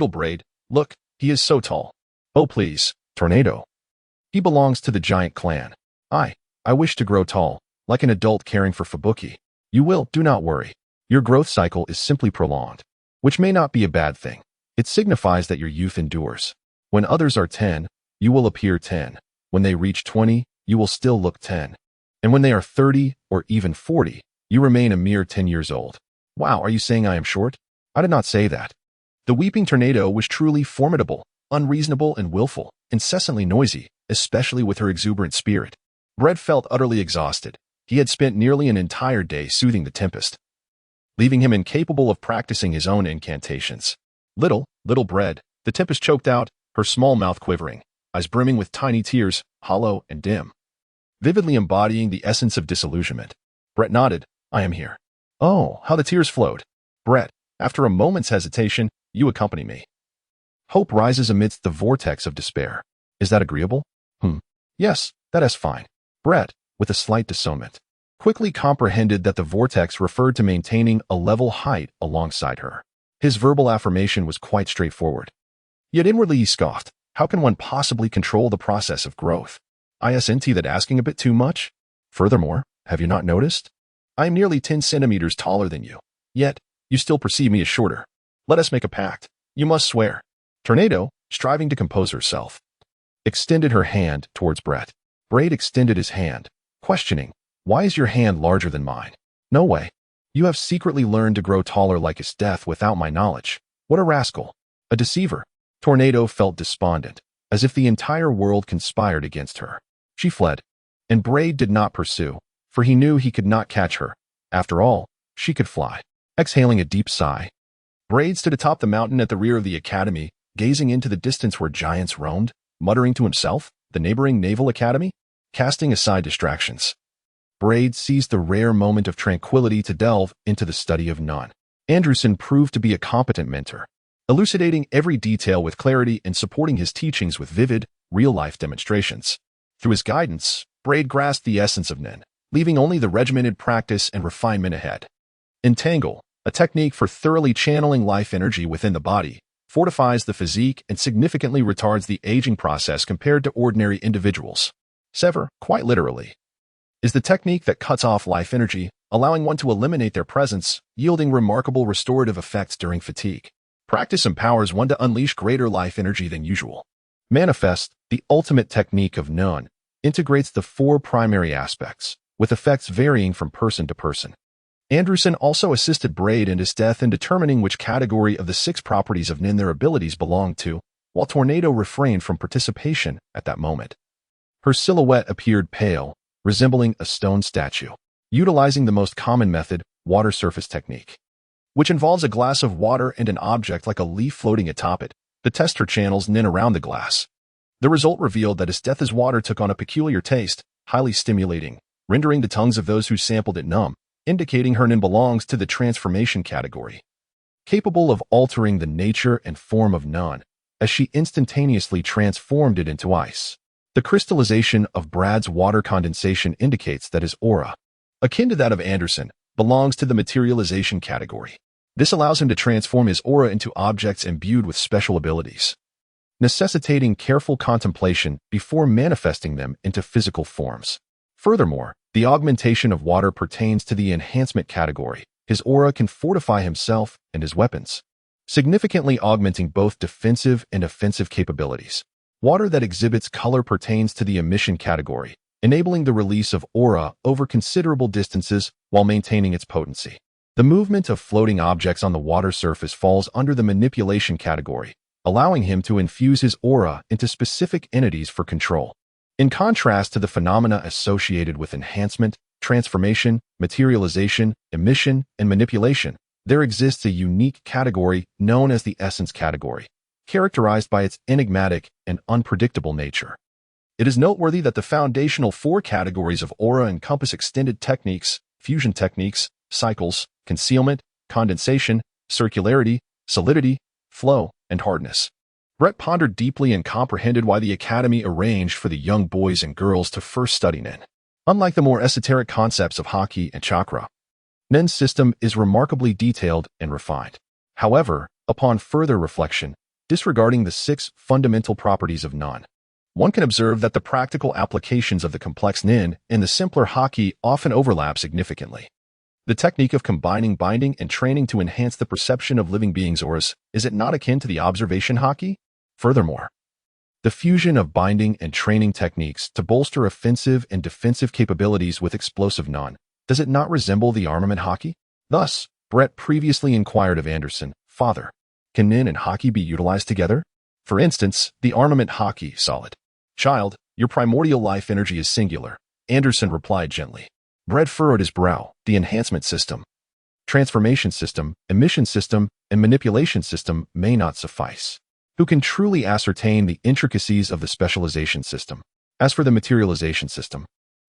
S1: Braid, look, he is so tall. Oh please, Tornado. He belongs to the giant clan. I wish to grow tall, like an adult caring for Fubuki. You will, do not worry. Your growth cycle is simply prolonged, which may not be a bad thing. It signifies that your youth endures. When others are 10, you will appear 10. When they reach 20, you will still look 10. And when they are 30 or even 40, you remain a mere 10 years old. Wow, are you saying I am short? I did not say that. The weeping Tornado was truly formidable, unreasonable and willful, incessantly noisy, especially with her exuberant spirit. Brett felt utterly exhausted. He had spent nearly an entire day soothing the tempest, leaving him incapable of practicing his own incantations. Little Bread, the tempest choked out, her small mouth quivering, eyes brimming with tiny tears, hollow and dim, vividly embodying the essence of disillusionment. Brett nodded. I am here. Oh, how the tears flowed. Brett, after a moment's hesitation, you accompany me. Hope rises amidst the vortex of despair. Is that agreeable? Yes, that is fine. Brett, with a slight discernment, quickly comprehended that the vortex referred to maintaining a level height alongside her. His verbal affirmation was quite straightforward. Yet inwardly he scoffed. How can one possibly control the process of growth? Isn't that asking a bit too much? Furthermore, have you not noticed? I am nearly 10 centimeters taller than you. Yet, you still perceive me as shorter. Let us make a pact. You must swear. Tornado, striving to compose herself, extended her hand towards Brett. Braid extended his hand, questioning, why is your hand larger than mine? No way. You have secretly learned to grow taller like his death without my knowledge. What a rascal. A deceiver. Tornado felt despondent, as if the entire world conspired against her. She fled, and Braid did not pursue, for he knew he could not catch her. After all, she could fly. Exhaling a deep sigh, Braid stood atop the mountain at the rear of the academy, gazing into the distance where giants roamed, muttering to himself, the neighboring naval academy, casting aside distractions. Braid seized the rare moment of tranquility to delve into the study of none. Anderson proved to be a competent mentor, elucidating every detail with clarity and supporting his teachings with vivid, real-life demonstrations. Through his guidance, Braid grasped the essence of Nen, leaving only the regimented practice and refinement ahead. Entangle, a technique for thoroughly channeling life energy within the body, fortifies the physique and significantly retards the aging process compared to ordinary individuals. Sever, quite literally, is the technique that cuts off life energy, allowing one to eliminate their presence, yielding remarkable restorative effects during fatigue. Practice empowers one to unleash greater life energy than usual. Manifest, the ultimate technique of none, integrates the four primary aspects, with effects varying from person to person. Anderson also assisted Braid and his death in determining which category of the 6 properties of Nin their abilities belonged to, while Tornado refrained from participation at that moment. Her silhouette appeared pale, resembling a stone statue, utilizing the most common method, water surface technique, which involves a glass of water and an object like a leaf floating atop it. The tester channels Nin around the glass. The result revealed that his death as water took on a peculiar taste, highly stimulating, rendering the tongues of those who sampled it numb, indicating her Nin belongs to the transformation category, capable of altering the nature and form of none, as she instantaneously transformed it into ice. The crystallization of Brad's water condensation indicates that his aura, akin to that of Anderson, belongs to the materialization category. This allows him to transform his aura into objects imbued with special abilities, necessitating careful contemplation before manifesting them into physical forms. Furthermore, the augmentation of water pertains to the enhancement category. His aura can fortify himself and his weapons, significantly augmenting both defensive and offensive capabilities. Water that exhibits color pertains to the emission category, enabling the release of aura over considerable distances while maintaining its potency. The movement of floating objects on the water surface falls under the manipulation category, allowing him to infuse his aura into specific entities for control. In contrast to the phenomena associated with enhancement, transformation, materialization, emission, and manipulation, there exists a unique category known as the essence category, characterized by its enigmatic and unpredictable nature. It is noteworthy that the foundational 4 categories of aura encompass extended techniques, fusion techniques, cycles, concealment, condensation, circularity, solidity, flow, and hardness. Brett pondered deeply and comprehended why the Academy arranged for the young boys and girls to first study Nin. Unlike the more esoteric concepts of Haki and Chakra, Nin's system is remarkably detailed and refined. However, upon further reflection, disregarding the 6 fundamental properties of Nin, one can observe that the practical applications of the complex Nin and the simpler Haki often overlap significantly. The technique of combining binding and training to enhance the perception of living beings' auras, is it not akin to the observation Haki? Furthermore, the fusion of binding and training techniques to bolster offensive and defensive capabilities with explosive Nin, does it not resemble the armament Haki? Thus, Brett previously inquired of Anderson, "Father, can Nin and Haki be utilized together? For instance, the armament Haki, solid. Child, your primordial life energy is singular," Anderson replied gently. Brett furrowed his brow. The enhancement system, transformation system, emission system, and manipulation system may not suffice. Who can truly ascertain the intricacies of the specialization system? As for the materialization system,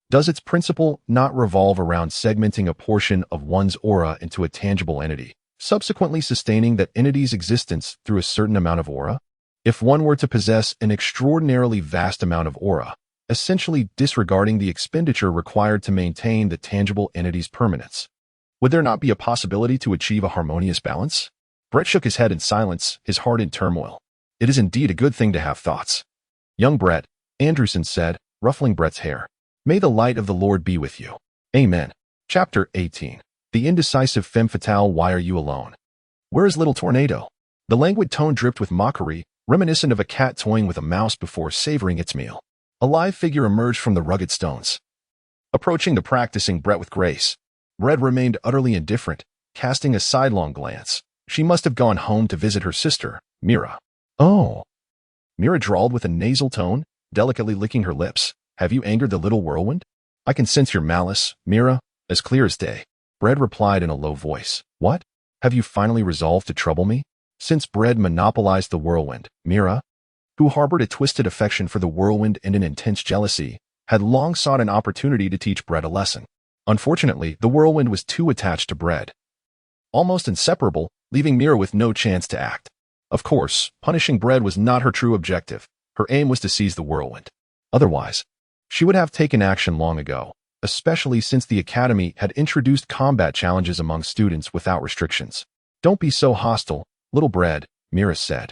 S1: does its principle not revolve around segmenting a portion of one's aura into a tangible entity, subsequently sustaining that entity's existence through a certain amount of aura? If one were to possess an extraordinarily vast amount of aura, essentially disregarding the expenditure required to maintain the tangible entity's permanence, would there not be a possibility to achieve a harmonious balance? Brett shook his head in silence, his heart in turmoil. It is indeed a good thing to have thoughts. Young Brett, Anderson said, ruffling Brett's hair. May the light of the Lord be with you. Amen. Chapter 18. The indecisive femme fatale. Why are you alone? Where is little Tornado? The languid tone dripped with mockery, reminiscent of a cat toying with a mouse before savoring its meal. A live figure emerged from the rugged stones, approaching the practicing Brett with grace. Brett remained utterly indifferent, casting a sidelong glance. She must have gone home to visit her sister, Mira. Oh. Mira drawled with a nasal tone, delicately licking her lips. Have you angered the little whirlwind? I can sense your malice, Mira, as clear as day. Brett replied in a low voice. What? Have you finally resolved to trouble me? Since Brett monopolized the whirlwind, Mira, who harbored a twisted affection for the whirlwind and an intense jealousy, had long sought an opportunity to teach Brett a lesson. Unfortunately, the whirlwind was too attached to Brett, almost inseparable, leaving Mira with no chance to act. Of course, punishing Brett was not her true objective. Her aim was to seize the whirlwind. Otherwise, she would have taken action long ago, especially since the Academy had introduced combat challenges among students without restrictions. Don't be so hostile, little Brett, Mira said,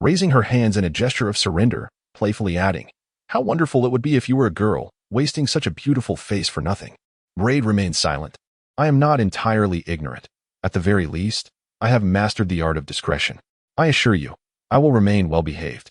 S1: raising her hands in a gesture of surrender, playfully adding, how wonderful it would be if you were a girl, wasting such a beautiful face for nothing. Braid remained silent. I am not entirely ignorant. At the very least, I have mastered the art of discretion. I assure you, I will remain well-behaved.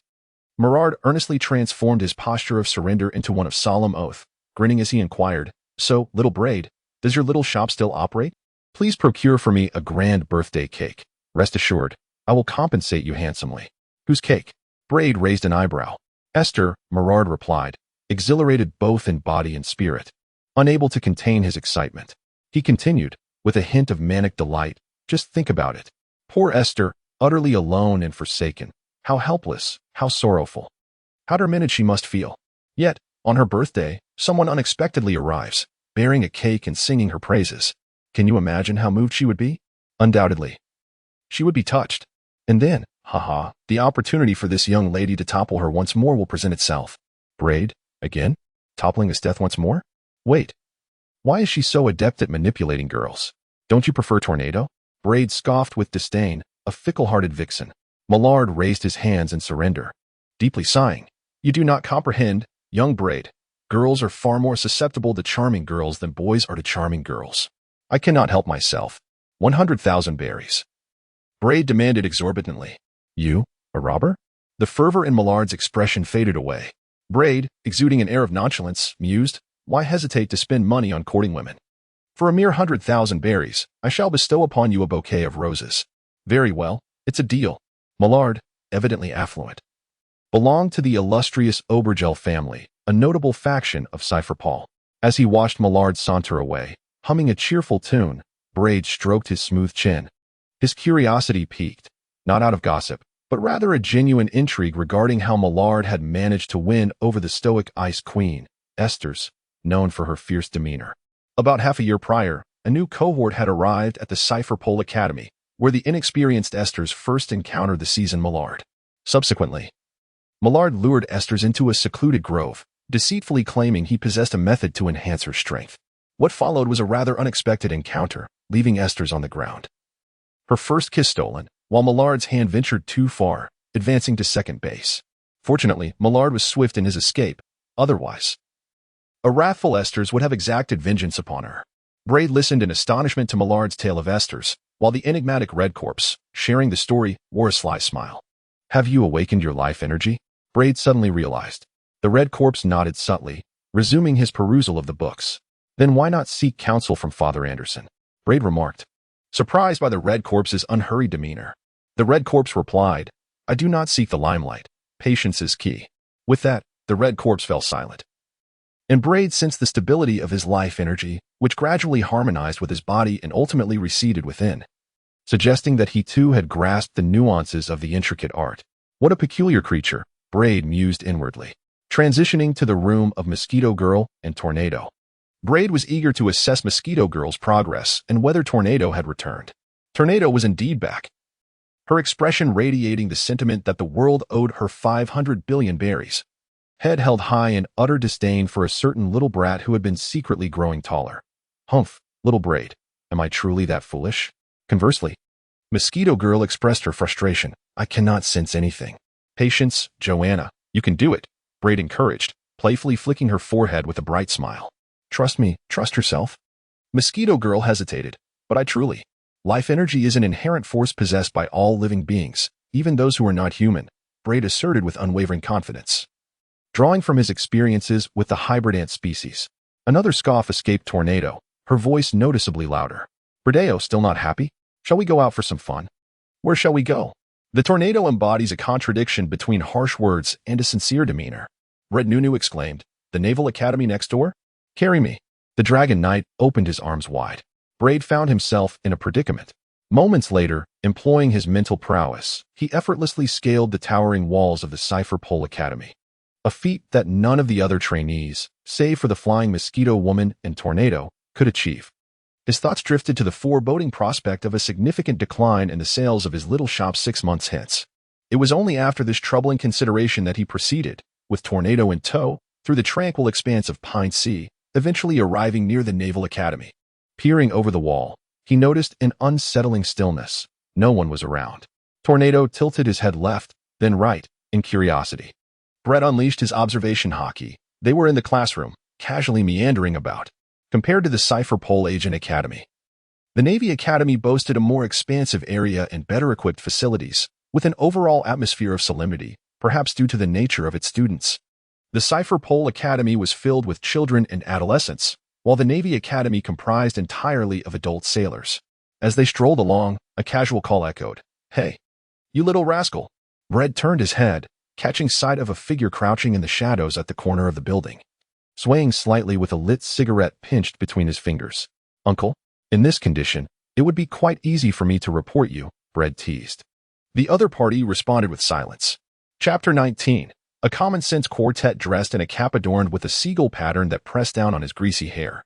S1: Merard earnestly transformed his posture of surrender into one of solemn oath, grinning as he inquired, "So, little Braid, does your little shop still operate? Please procure for me a grand birthday cake. Rest assured, I will compensate you handsomely." "Whose cake?" Braid raised an eyebrow. "Esther," Merard replied, exhilarated both in body and spirit. Unable to contain his excitement, he continued, with a hint of manic delight, "Just think about it. Poor Esther, utterly alone and forsaken. How helpless, how sorrowful. How tormented she must feel. Yet, on her birthday, someone unexpectedly arrives, bearing a cake and singing her praises. Can you imagine how moved she would be? Undoubtedly. She would be touched. And then, the opportunity for this young lady to topple her once more will present itself." Braid, again? Toppling Esteth once more? Wait. Why is she so adept at manipulating girls? Don't you prefer Tornado? Braid scoffed with disdain, a fickle-hearted vixen. Millard raised his hands in surrender, deeply sighing. "You do not comprehend, young Braid. Girls are far more susceptible to charming girls than boys are to charming girls. I cannot help myself. 100,000 berries." Braid demanded exorbitantly. "You, a robber?" The fervor in Millard's expression faded away. Braid, exuding an air of nonchalance, mused, "Why hesitate to spend money on courting women? For a mere 100,000 berries, I shall bestow upon you a bouquet of roses." "Very well, it's a deal." Millard, evidently affluent, belonged to the illustrious Aubergel family, a notable faction of Cypher Paul. As he watched Millard saunter away, humming a cheerful tune, Braid stroked his smooth chin. His curiosity piqued, not out of gossip, but rather a genuine intrigue regarding how Millard had managed to win over the stoic Ice Queen, Esther's, known for her fierce demeanor. About half a year prior, a new cohort had arrived at the Cypher Pole Academy, where the inexperienced Esther's first encountered the seasoned Millard. Subsequently, Millard lured Esther's into a secluded grove, deceitfully claiming he possessed a method to enhance her strength. What followed was a rather unexpected encounter, leaving Esther's on the ground. Her first kiss stolen, while Millard's hand ventured too far, advancing to second base. Fortunately, Millard was swift in his escape. Otherwise, a wrathful Esther's would have exacted vengeance upon her. Braid listened in astonishment to Millard's tale of Esther's, while the enigmatic Red Corpse, sharing the story, wore a sly smile. "Have you awakened your life energy?" Braid suddenly realized. The Red Corpse nodded subtly, resuming his perusal of the books. "Then why not seek counsel from Father Anderson?" Braid remarked, surprised by the Red Corpse's unhurried demeanor. The Red Corpse replied, "I do not seek the limelight. Patience is key." With that, the Red Corpse fell silent. And Braid sensed the stability of his life energy, which gradually harmonized with his body and ultimately receded within, suggesting that he too had grasped the nuances of the intricate art. What a peculiar creature, Braid mused inwardly. Transitioning to the room of Mosquito Girl and Tornado. Braid was eager to assess Mosquito Girl's progress and whether Tornado had returned. Tornado was indeed back, her expression radiating the sentiment that the world owed her 500 billion berries. Head held high in utter disdain for a certain little brat who had been secretly growing taller. "Humph, little Braid, am I truly that foolish?" Conversely, Mosquito Girl expressed her frustration. "I cannot sense anything." "Patience, Joanna, you can do it," Braid encouraged, playfully flicking her forehead with a bright smile. "Trust me, trust yourself." Mosquito Girl hesitated, "But I truly." Life energy is an inherent force possessed by all living beings, even those who are not human, Braid asserted with unwavering confidence, drawing from his experiences with the hybrid ant species. Another scoff escaped Tornado, her voice noticeably louder. "Bradeo, still not happy? Shall we go out for some fun?" "Where shall we go?" The Tornado embodies a contradiction between harsh words and a sincere demeanor. Red Nunu exclaimed, "The Naval Academy next door? Carry me." The Dragon Knight opened his arms wide. Braid found himself in a predicament. Moments later, employing his mental prowess, he effortlessly scaled the towering walls of the Cypher Pole Academy. A feat that none of the other trainees, save for the Flying Mosquito Woman and Tornado, could achieve. His thoughts drifted to the foreboding prospect of a significant decline in the sales of his little shop 6 months hence. It was only after this troubling consideration that he proceeded, with Tornado in tow, through the tranquil expanse of Pine Sea, eventually arriving near the Naval Academy. Peering over the wall, he noticed an unsettling stillness. No one was around. Tornado tilted his head left, then right, in curiosity. Brett unleashed his observation hockey. They were in the classroom, casually meandering about. Compared to the Cypher Pole Agent Academy, the Navy Academy boasted a more expansive area and better-equipped facilities, with an overall atmosphere of solemnity, perhaps due to the nature of its students. The Cipher Pole Academy was filled with children and adolescents, while the Navy Academy comprised entirely of adult sailors. As they strolled along, a casual call echoed, "Hey, you little rascal." Brett turned his head, catching sight of a figure crouching in the shadows at the corner of the building, swaying slightly with a lit cigarette pinched between his fingers. "Uncle, in this condition, it would be quite easy for me to report you," Brett teased. The other party responded with silence. Chapter 19. A common-sense quartet dressed in a cap adorned with a seagull pattern that pressed down on his greasy hair,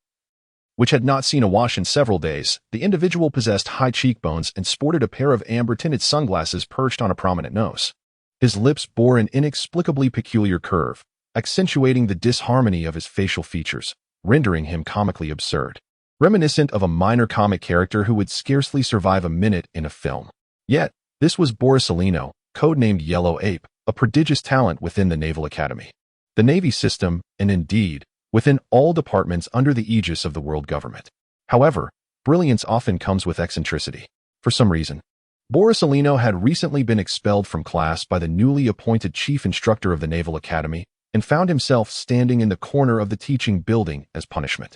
S1: which had not seen a wash in several days. The individual possessed high cheekbones and sported a pair of amber-tinted sunglasses perched on a prominent nose. His lips bore an inexplicably peculiar curve, accentuating the disharmony of his facial features, rendering him comically absurd, reminiscent of a minor comic character who would scarcely survive a minute in a film. Yet, this was Borsalino, codenamed Yellow Ape, a prodigious talent within the Naval Academy, the Navy system, and indeed, within all departments under the aegis of the world government. However, brilliance often comes with eccentricity. For some reason, Borsalino had recently been expelled from class by the newly appointed chief instructor of the Naval Academy and found himself standing in the corner of the teaching building as punishment.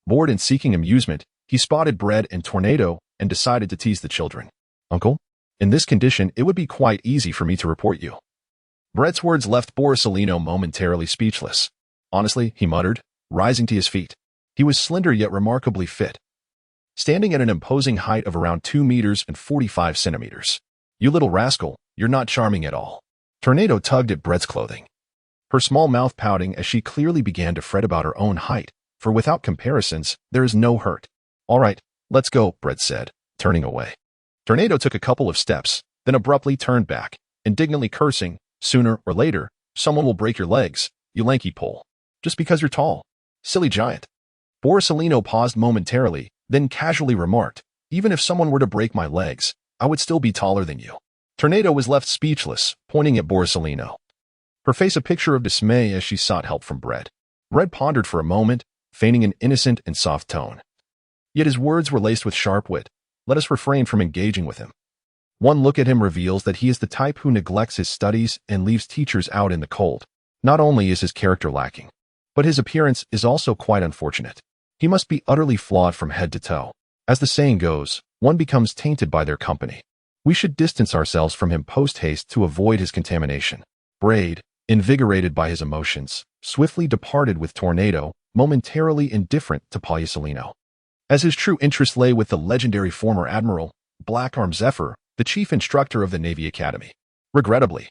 S1: Bored and seeking amusement, he spotted Bread and Tornado and decided to tease the children. "Uncle, in this condition, it would be quite easy for me to report you." Brett's words left Borsalino momentarily speechless. "Honestly," he muttered, rising to his feet. He was slender yet remarkably fit, standing at an imposing height of around 2 meters and 45 centimeters. "You little rascal, you're not charming at all." Tornado tugged at Brett's clothing, her small mouth pouting as she clearly began to fret about her own height, for without comparisons, there is no hurt. "All right, let's go," Brett said, turning away. Tornado took a couple of steps, then abruptly turned back, indignantly cursing, "Sooner or later, someone will break your legs, you lanky pole. Just because you're tall. Silly giant." Borsalino paused momentarily, then casually remarked, "Even if someone were to break my legs, I would still be taller than you." Tornado was left speechless, pointing at Borsalino, her face a picture of dismay as she sought help from Brett. Brett pondered for a moment, feigning an innocent and soft tone. Yet his words were laced with sharp wit. "Let us refrain from engaging with him. One look at him reveals that he is the type who neglects his studies and leaves teachers out in the cold. Not only is his character lacking, but his appearance is also quite unfortunate. He must be utterly flawed from head to toe. As the saying goes, one becomes tainted by their company. We should distance ourselves from him post-haste to avoid his contamination." Braid, invigorated by his emotions, swiftly departed with Tornado, momentarily indifferent to Borsalino, as his true interest lay with the legendary former Admiral, Blackarm Zephyr, the chief instructor of the Navy Academy. Regrettably,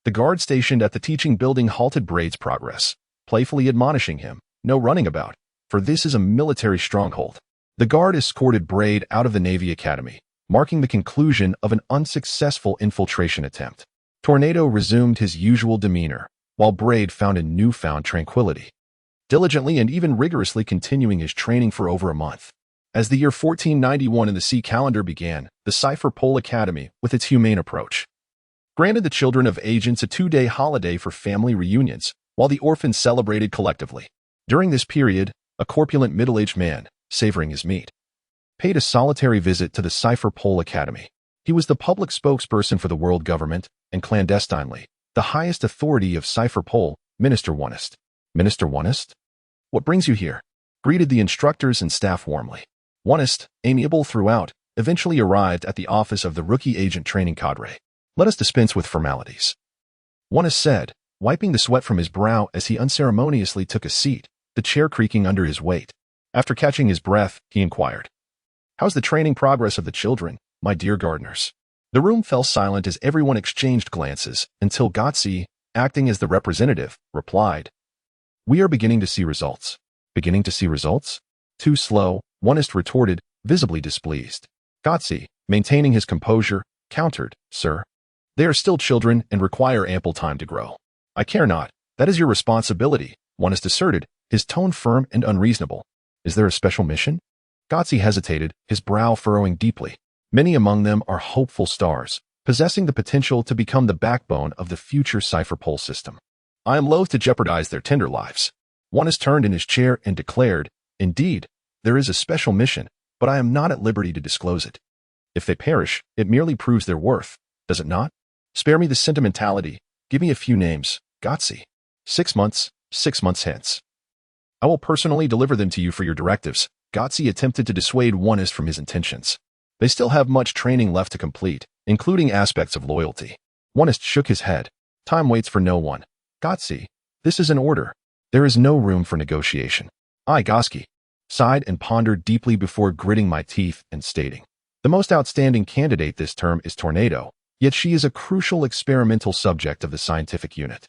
S1: the guard stationed at the teaching building halted Braid's progress, playfully admonishing him, "No running about, for this is a military stronghold." The guard escorted Braid out of the Navy Academy, marking the conclusion of an unsuccessful infiltration attempt. Tornado resumed his usual demeanor, while Braid found a newfound tranquility, diligently and even rigorously continuing his training for over a month. As the year 1491 in the sea calendar began, the Cipher Pole Academy, with its humane approach, granted the children of agents a 2-day holiday for family reunions, while the orphans celebrated collectively. During this period, a corpulent middle-aged man, savoring his meat, paid a solitary visit to the Cipher Pole Academy. He was the public spokesperson for the world government, and clandestinely, the highest authority of Cipher Pole, Minister Wonist. "Minister Wonist? What brings you here?" greeted the instructors and staff warmly. Wonist, amiable throughout, eventually arrived at the office of the rookie agent training cadre. "Let us dispense with formalities," Wonist said, wiping the sweat from his brow as he unceremoniously took a seat, the chair creaking under his weight. After catching his breath, he inquired, "How's the training progress of the children, my dear gardeners?" The room fell silent as everyone exchanged glances, until Gotzi, acting as the representative, replied, "We are beginning to see results." "Beginning to see results? Too slow," Wonist retorted, visibly displeased. Gotzi, maintaining his composure, countered, "Sir, they are still children and require ample time to grow." "I care not. That is your responsibility," Wonist asserted, his tone firm and unreasonable. "Is there a special mission?" Gotzi hesitated, his brow furrowing deeply. "Many among them are hopeful stars, possessing the potential to become the backbone of the future Cipher Pole system. I am loath to jeopardize their tender lives." Wonist turned in his chair and declared, "Indeed, there is a special mission, but I am not at liberty to disclose it. If they perish, it merely proves their worth. does it not? Spare me the sentimentality. Give me a few names. Gotsi. 6 months, 6 months hence. I will personally deliver them to you for your directives. Gotsi attempted to dissuade Onest from his intentions. They still have much training left to complete, including aspects of loyalty. Onest shook his head. Time waits for no one. Gotsi, this is an order. There is no room for negotiation. I, Goski, sighed and pondered deeply before gritting my teeth and stating, the most outstanding candidate this term is Tornado, yet she is a crucial experimental subject of the scientific unit.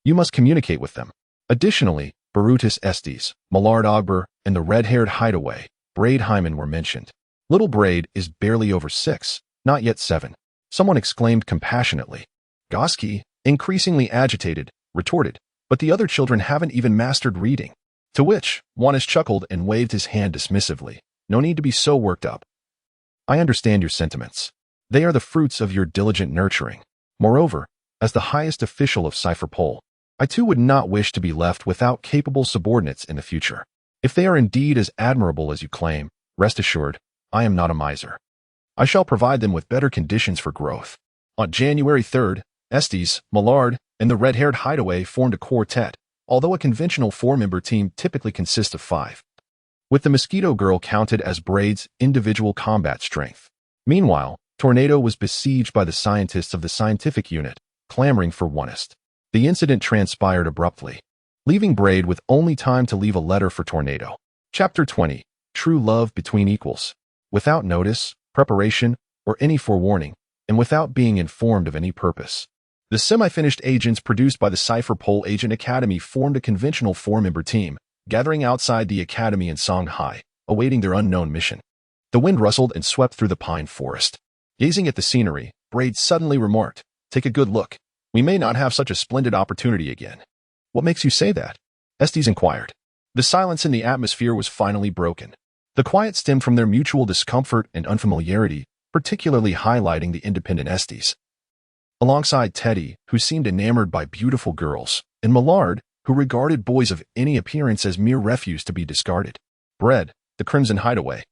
S1: You must communicate with them. Additionally, Barutus Estes, Millard Ogber, and the red-haired hideaway, Braid Hyman were mentioned. Little Braid is barely over 6, not yet 7. Someone exclaimed compassionately. Goski, increasingly agitated, retorted, but the other children haven't even mastered reading. To which, Onest chuckled and waved his hand dismissively. No need to be so worked up. I understand your sentiments. They are the fruits of your diligent nurturing. Moreover, as the highest official of Cipher Pol, I too would not wish to be left without capable subordinates in the future. If they are indeed as admirable as you claim, rest assured, I am not a miser. I shall provide them with better conditions for growth. On January 3rd, Estes, Millard, and the red-haired hideaway formed a quartet, although a conventional 4-member team typically consists of 5. With the Mosquito Girl counted as Braid's individual combat strength. Meanwhile, Tornado was besieged by the scientists of the scientific unit, clamoring for Onest. The incident transpired abruptly, leaving Braid with only time to leave a letter for Tornado. Chapter 20. True Love Between Equals. Without notice, preparation, or any forewarning, and without being informed of any purpose, the semi-finished agents produced by the Cipher Pol Agent Academy formed a conventional 4-member team, gathering outside the academy in Songhai, awaiting their unknown mission. The wind rustled and swept through the pine forest. Gazing at the scenery, Braid suddenly remarked, "Take a good look. We may not have such a splendid opportunity again." "What makes you say that?" Estes inquired. The silence in the atmosphere was finally broken. The quiet stemmed from their mutual discomfort and unfamiliarity, particularly highlighting the independent Estes. Alongside Teddy, who seemed enamored by beautiful girls, and Millard, who regarded boys of any appearance as mere refuse to be discarded. Bread, the Crimson Hideaway,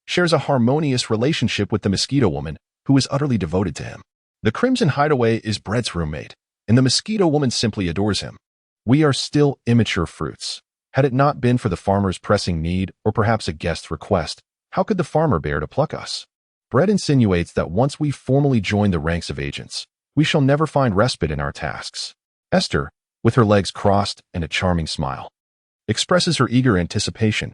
S1: shares a harmonious relationship with the Mosquito Woman, who is utterly devoted to him. The Crimson Hideaway is Bread's roommate, and the Mosquito Woman simply adores him. We are still immature fruits. Had it not been for the farmer's pressing need, or perhaps a guest's request, how could the farmer bear to pluck us? Bread insinuates that once we formally join the ranks of agents, we shall never find respite in our tasks. Esther, with her legs crossed and a charming smile, expresses her eager anticipation.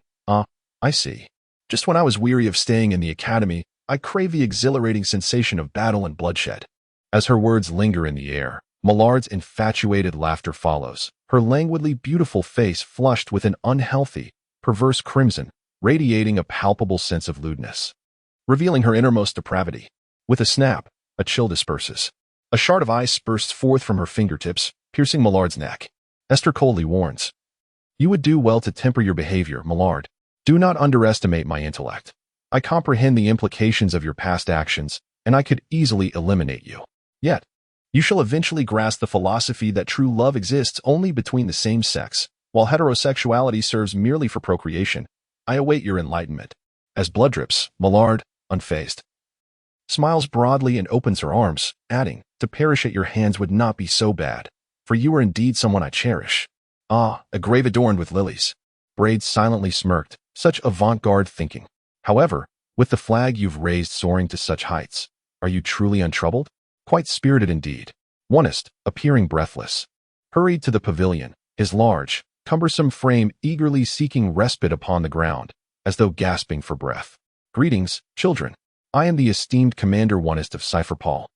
S1: I see. Just when I was weary of staying in the academy, I crave the exhilarating sensation of battle and bloodshed. As her words linger in the air, Millard's infatuated laughter follows, her languidly beautiful face flushed with an unhealthy, perverse crimson, radiating a palpable sense of lewdness, revealing her innermost depravity. With a snap, a chill disperses. A shard of ice bursts forth from her fingertips, piercing Millard's neck. Esther coldly warns, "You would do well to temper your behavior, Millard. Do not underestimate my intellect. I comprehend the implications of your past actions, and I could easily eliminate you. Yet, you shall eventually grasp the philosophy that true love exists only between the same sex, while heterosexuality serves merely for procreation. I await your enlightenment." As blood drips, Millard, unfazed, smiles broadly and opens her arms, adding, "To perish at your hands would not be so bad, for you are indeed someone I cherish." "Ah, a grave adorned with lilies." Braid silently smirked, such avant-garde thinking. "However, with the flag you've raised soaring to such heights, are you truly untroubled?" "Quite spirited indeed." Onest, appearing breathless, hurried to the pavilion, his large, cumbersome frame eagerly seeking respite upon the ground, as though gasping for breath. "Greetings, children. I am the esteemed Commander Onest of Cipher Pol.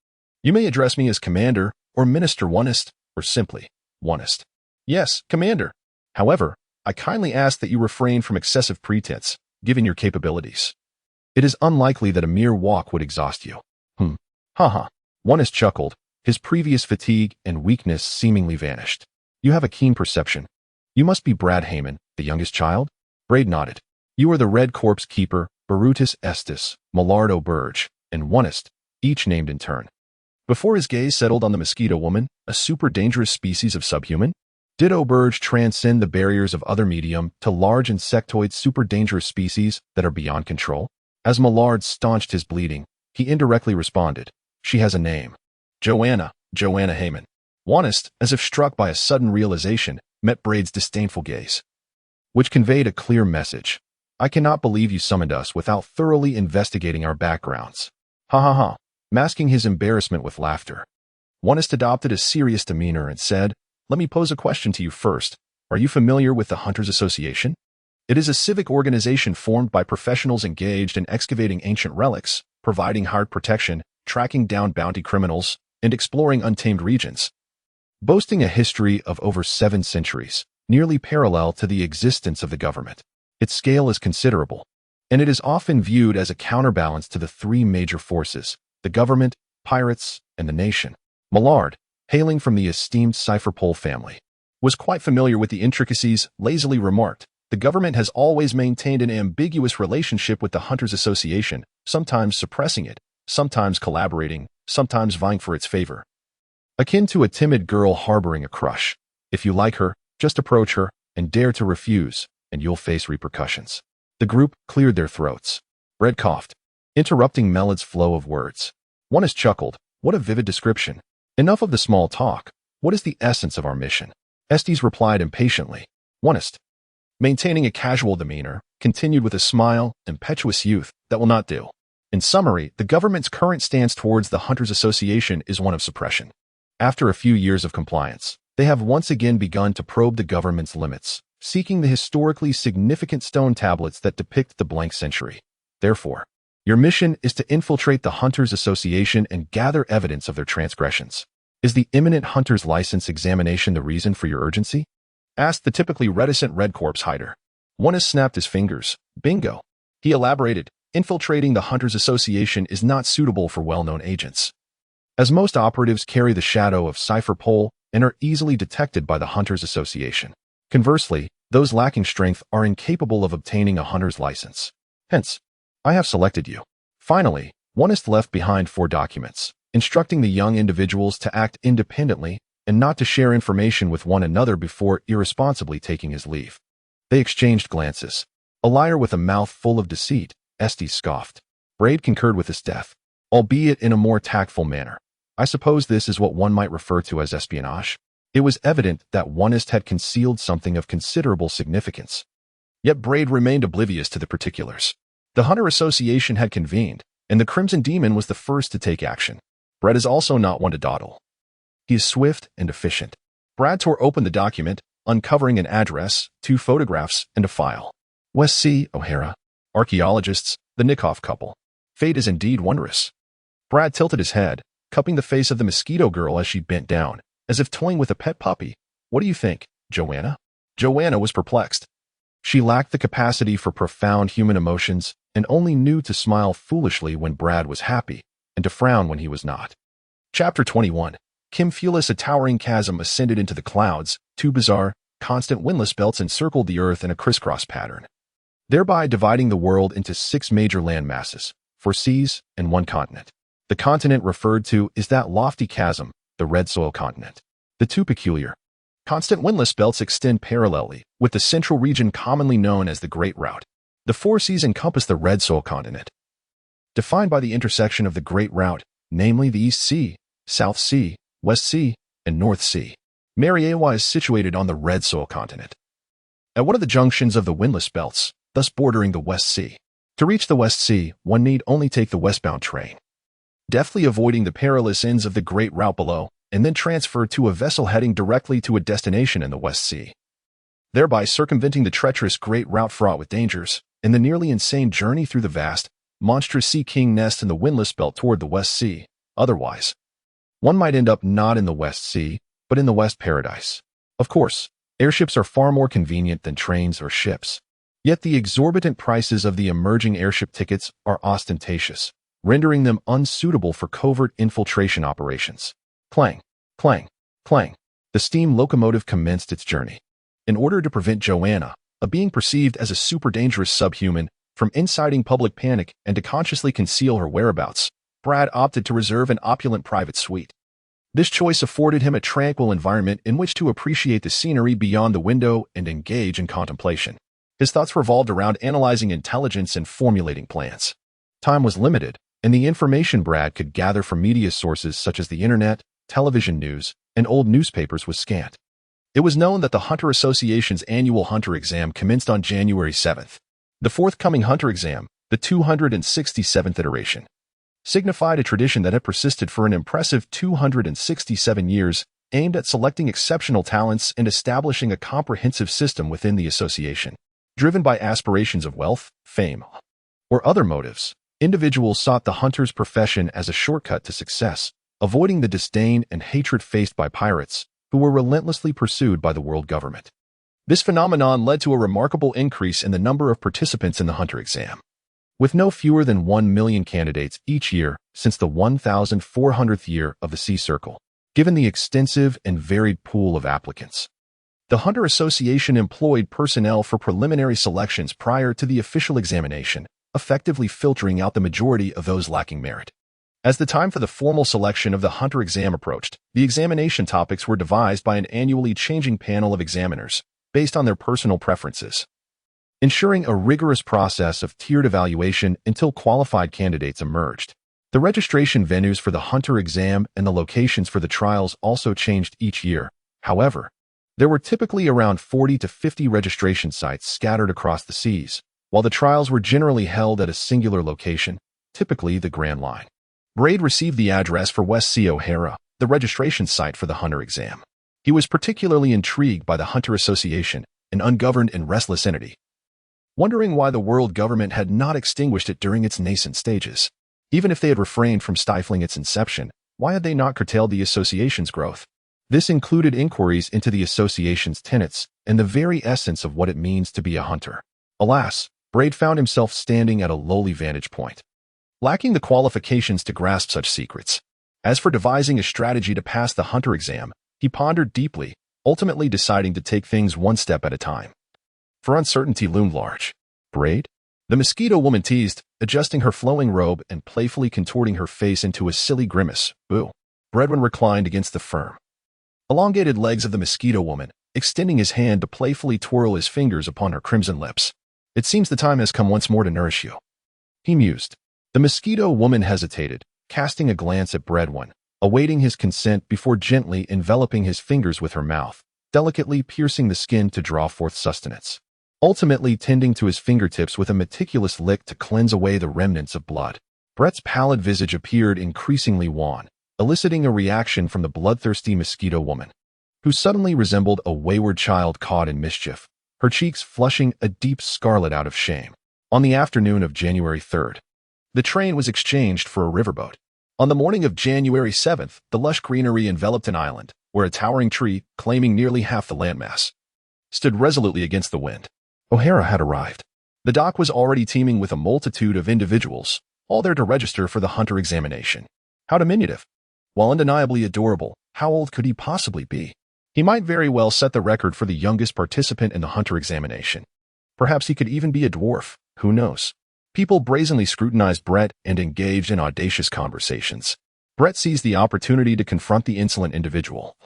S1: You may address me as Commander, or Minister Onest, or simply Onest." "Yes, Commander. However, I kindly ask that you refrain from excessive pretense, given your capabilities. It is unlikely that a mere walk would exhaust you." Ha. Onest chuckled, his previous fatigue and weakness seemingly vanished. "You have a keen perception. You must be Brad Heyman, the youngest child?" Braid nodded. "You are the Red Corpse Keeper, Barutus Estes, Millard O'Burge, and Onest, each named in turn." Before his gaze settled on the Mosquito Woman, a super dangerous species of subhuman, did O'Burge transcend the barriers of other medium to large insectoid super dangerous species that are beyond control? As Millard staunched his bleeding, he indirectly responded, "She has a name. Joanna Heyman. Honest, as if struck by a sudden realization, met Braid's disdainful gaze, which conveyed a clear message. I cannot believe you summoned us without thoroughly investigating our backgrounds. Ha ha ha. Masking his embarrassment with laughter, Honest adopted a serious demeanor and said, let me pose a question to you first. Are you familiar with the Hunters Association? It is a civic organization formed by professionals engaged in excavating ancient relics, providing hired protection, tracking down bounty criminals, and exploring untamed regions. Boasting a history of over 7 centuries, nearly parallel to the existence of the government. Its scale is considerable, and it is often viewed as a counterbalance to the 3 major forces, the government, pirates, and the nation. Millard, hailing from the esteemed Cypherpole family, was quite familiar with the intricacies, lazily remarked, the government has always maintained an ambiguous relationship with the Hunters Association, sometimes suppressing it, sometimes collaborating, sometimes vying for its favor. Akin to a timid girl harboring a crush. If you like her, just approach her and dare to refuse, and you'll face repercussions. The group cleared their throats. Red coughed, interrupting Melad's flow of words. One has chuckled. What a vivid description. Enough of the small talk. What is the essence of our mission? Estes replied impatiently. Honest, maintaining a casual demeanor, continued with a smile, impetuous youth, that will not do. In summary, the government's current stance towards the Hunters Association is one of suppression. After a few years of compliance, they have once again begun to probe the government's limits, seeking the historically significant stone tablets that depict the blank century. Therefore, your mission is to infiltrate the Hunters Association and gather evidence of their transgressions. Is the imminent Hunter's license examination the reason for your urgency? Asked the typically reticent Red Corpse hider. One has snapped his fingers. Bingo. He elaborated, infiltrating the Hunters Association is not suitable for well-known agents, as most operatives carry the shadow of Cypherpole and are easily detected by the Hunters Association. Conversely, those lacking strength are incapable of obtaining a hunter's license. Hence, I have selected you. Finally, one has left behind 4 documents, instructing the young individuals to act independently and not to share information with one another before irresponsibly taking his leave. They exchanged glances. A liar with a mouth full of deceit, Estes scoffed. Braid concurred with his death, albeit in a more tactful manner. I suppose this is what one might refer to as espionage. It was evident that Onist had concealed something of considerable significance. Yet Braid remained oblivious to the particulars. The Hunter Association had convened, and the Crimson Demon was the first to take action. Brad is also not one to dawdle. He is swift and efficient. Brad tore open the document, uncovering an address, 2 photographs, and a file. West C. O'Hara. Archaeologists, the Nikov couple. Fate is indeed wondrous. Brad tilted his head, cupping the face of the mosquito girl as she bent down, as if toying with a pet puppy. What do you think, Joanna? Joanna was perplexed. She lacked the capacity for profound human emotions and only knew to smile foolishly when Brad was happy and to frown when he was not. Chapter 21. Kim Fulis. A towering chasm ascended into the clouds. 2 bizarre, constant windless belts encircled the earth in a crisscross pattern, thereby dividing the world into 6 major land masses, 4 seas, and 1 continent. The continent referred to is that lofty chasm, the Red Soil continent. The 2 peculiar, constant windless belts extend parallelly, with the central region commonly known as the Great Route. The 4 seas encompass the Red Soil continent, defined by the intersection of the Great Route, namely the East Sea, South Sea, West Sea, and North Sea. Mariewa is situated on the Red Soil continent, at one of the junctions of the windless belts, thus bordering the West Sea. To reach the West Sea, one need only take the westbound train, deftly avoiding the perilous ends of the Great Route below, and then transfer to a vessel heading directly to a destination in the West Sea, thereby circumventing the treacherous Great Route fraught with dangers, and the nearly insane journey through the vast, monstrous Sea King nest in the windless belt toward the West Sea. Otherwise, one might end up not in the West Sea, but in the West Paradise. Of course, airships are far more convenient than trains or ships. Yet the exorbitant prices of the emerging airship tickets are ostentatious, rendering them unsuitable for covert infiltration operations. Clang, clang, clang. The steam locomotive commenced its journey. In order to prevent Joanna, a being perceived as a super dangerous subhuman, from inciting public panic and to consciously conceal her whereabouts, Brad opted to reserve an opulent private suite. This choice afforded him a tranquil environment in which to appreciate the scenery beyond the window and engage in contemplation. His thoughts revolved around analyzing intelligence and formulating plans. Time was limited, and the information Brad could gather from media sources such as the internet, television news, and old newspapers was scant. It was known that the Hunter Association's annual Hunter exam commenced on January 7th. The forthcoming Hunter exam, the 267th iteration, signified a tradition that had persisted for an impressive 267 years, aimed at selecting exceptional talents and establishing a comprehensive system within the association. Driven by aspirations of wealth, fame, or other motives, individuals sought the hunter's profession as a shortcut to success, avoiding the disdain and hatred faced by pirates, who were relentlessly pursued by the world government. This phenomenon led to a remarkable increase in the number of participants in the hunter exam, with no fewer than 1 million candidates each year since the 1,400th year of the Sea Circle, given the extensive and varied pool of applicants. The Hunter Association employed personnel for preliminary selections prior to the official examination, effectively filtering out the majority of those lacking merit. As the time for the formal selection of the Hunter exam approached, the examination topics were devised by an annually changing panel of examiners, based on their personal preferences, ensuring a rigorous process of tiered evaluation until qualified candidates emerged. The registration venues for the Hunter exam and the locations for the trials also changed each year. However, there were typically around 40 to 50 registration sites scattered across the seas, while the trials were generally held at a singular location, typically the Grand Line. Braid received the address for West Sea O'Hara, the registration site for the Hunter exam. He was particularly intrigued by the Hunter Association, an ungoverned and restless entity, wondering why the world government had not extinguished it during its nascent stages. Even if they had refrained from stifling its inception, why had they not curtailed the association's growth? This included inquiries into the association's tenets and the very essence of what it means to be a hunter. Alas, Braid found himself standing at a lowly vantage point, lacking the qualifications to grasp such secrets. As for devising a strategy to pass the hunter exam, he pondered deeply, ultimately deciding to take things one step at a time. For uncertainty loomed large. Braid? The mosquito woman teased, adjusting her flowing robe and playfully contorting her face into a silly grimace. Boo. Bredwin reclined against the firm, elongated legs of the mosquito woman, extending his hand to playfully twirl his fingers upon her crimson lips. It seems the time has come once more to nourish you, he mused. The mosquito woman hesitated, casting a glance at Bredwin, awaiting his consent before gently enveloping his fingers with her mouth, delicately piercing the skin to draw forth sustenance, ultimately tending to his fingertips with a meticulous lick to cleanse away the remnants of blood. Brett's pallid visage appeared increasingly wan, eliciting a reaction from the bloodthirsty mosquito woman, who suddenly resembled a wayward child caught in mischief, her cheeks flushing a deep scarlet out of shame. On the afternoon of January 3rd, the train was exchanged for a riverboat. On the morning of January 7th, the lush greenery enveloped an island, where a towering tree, claiming nearly half the landmass, stood resolutely against the wind. O'Hara had arrived. The dock was already teeming with a multitude of individuals, all there to register for the hunter examination. How diminutive. While undeniably adorable, how old could he possibly be? He might very well set the record for the youngest participant in the hunter examination. Perhaps he could even be a dwarf, who knows? People brazenly scrutinized Brett and engaged in audacious conversations. Brett seized the opportunity to confront the insolent individual,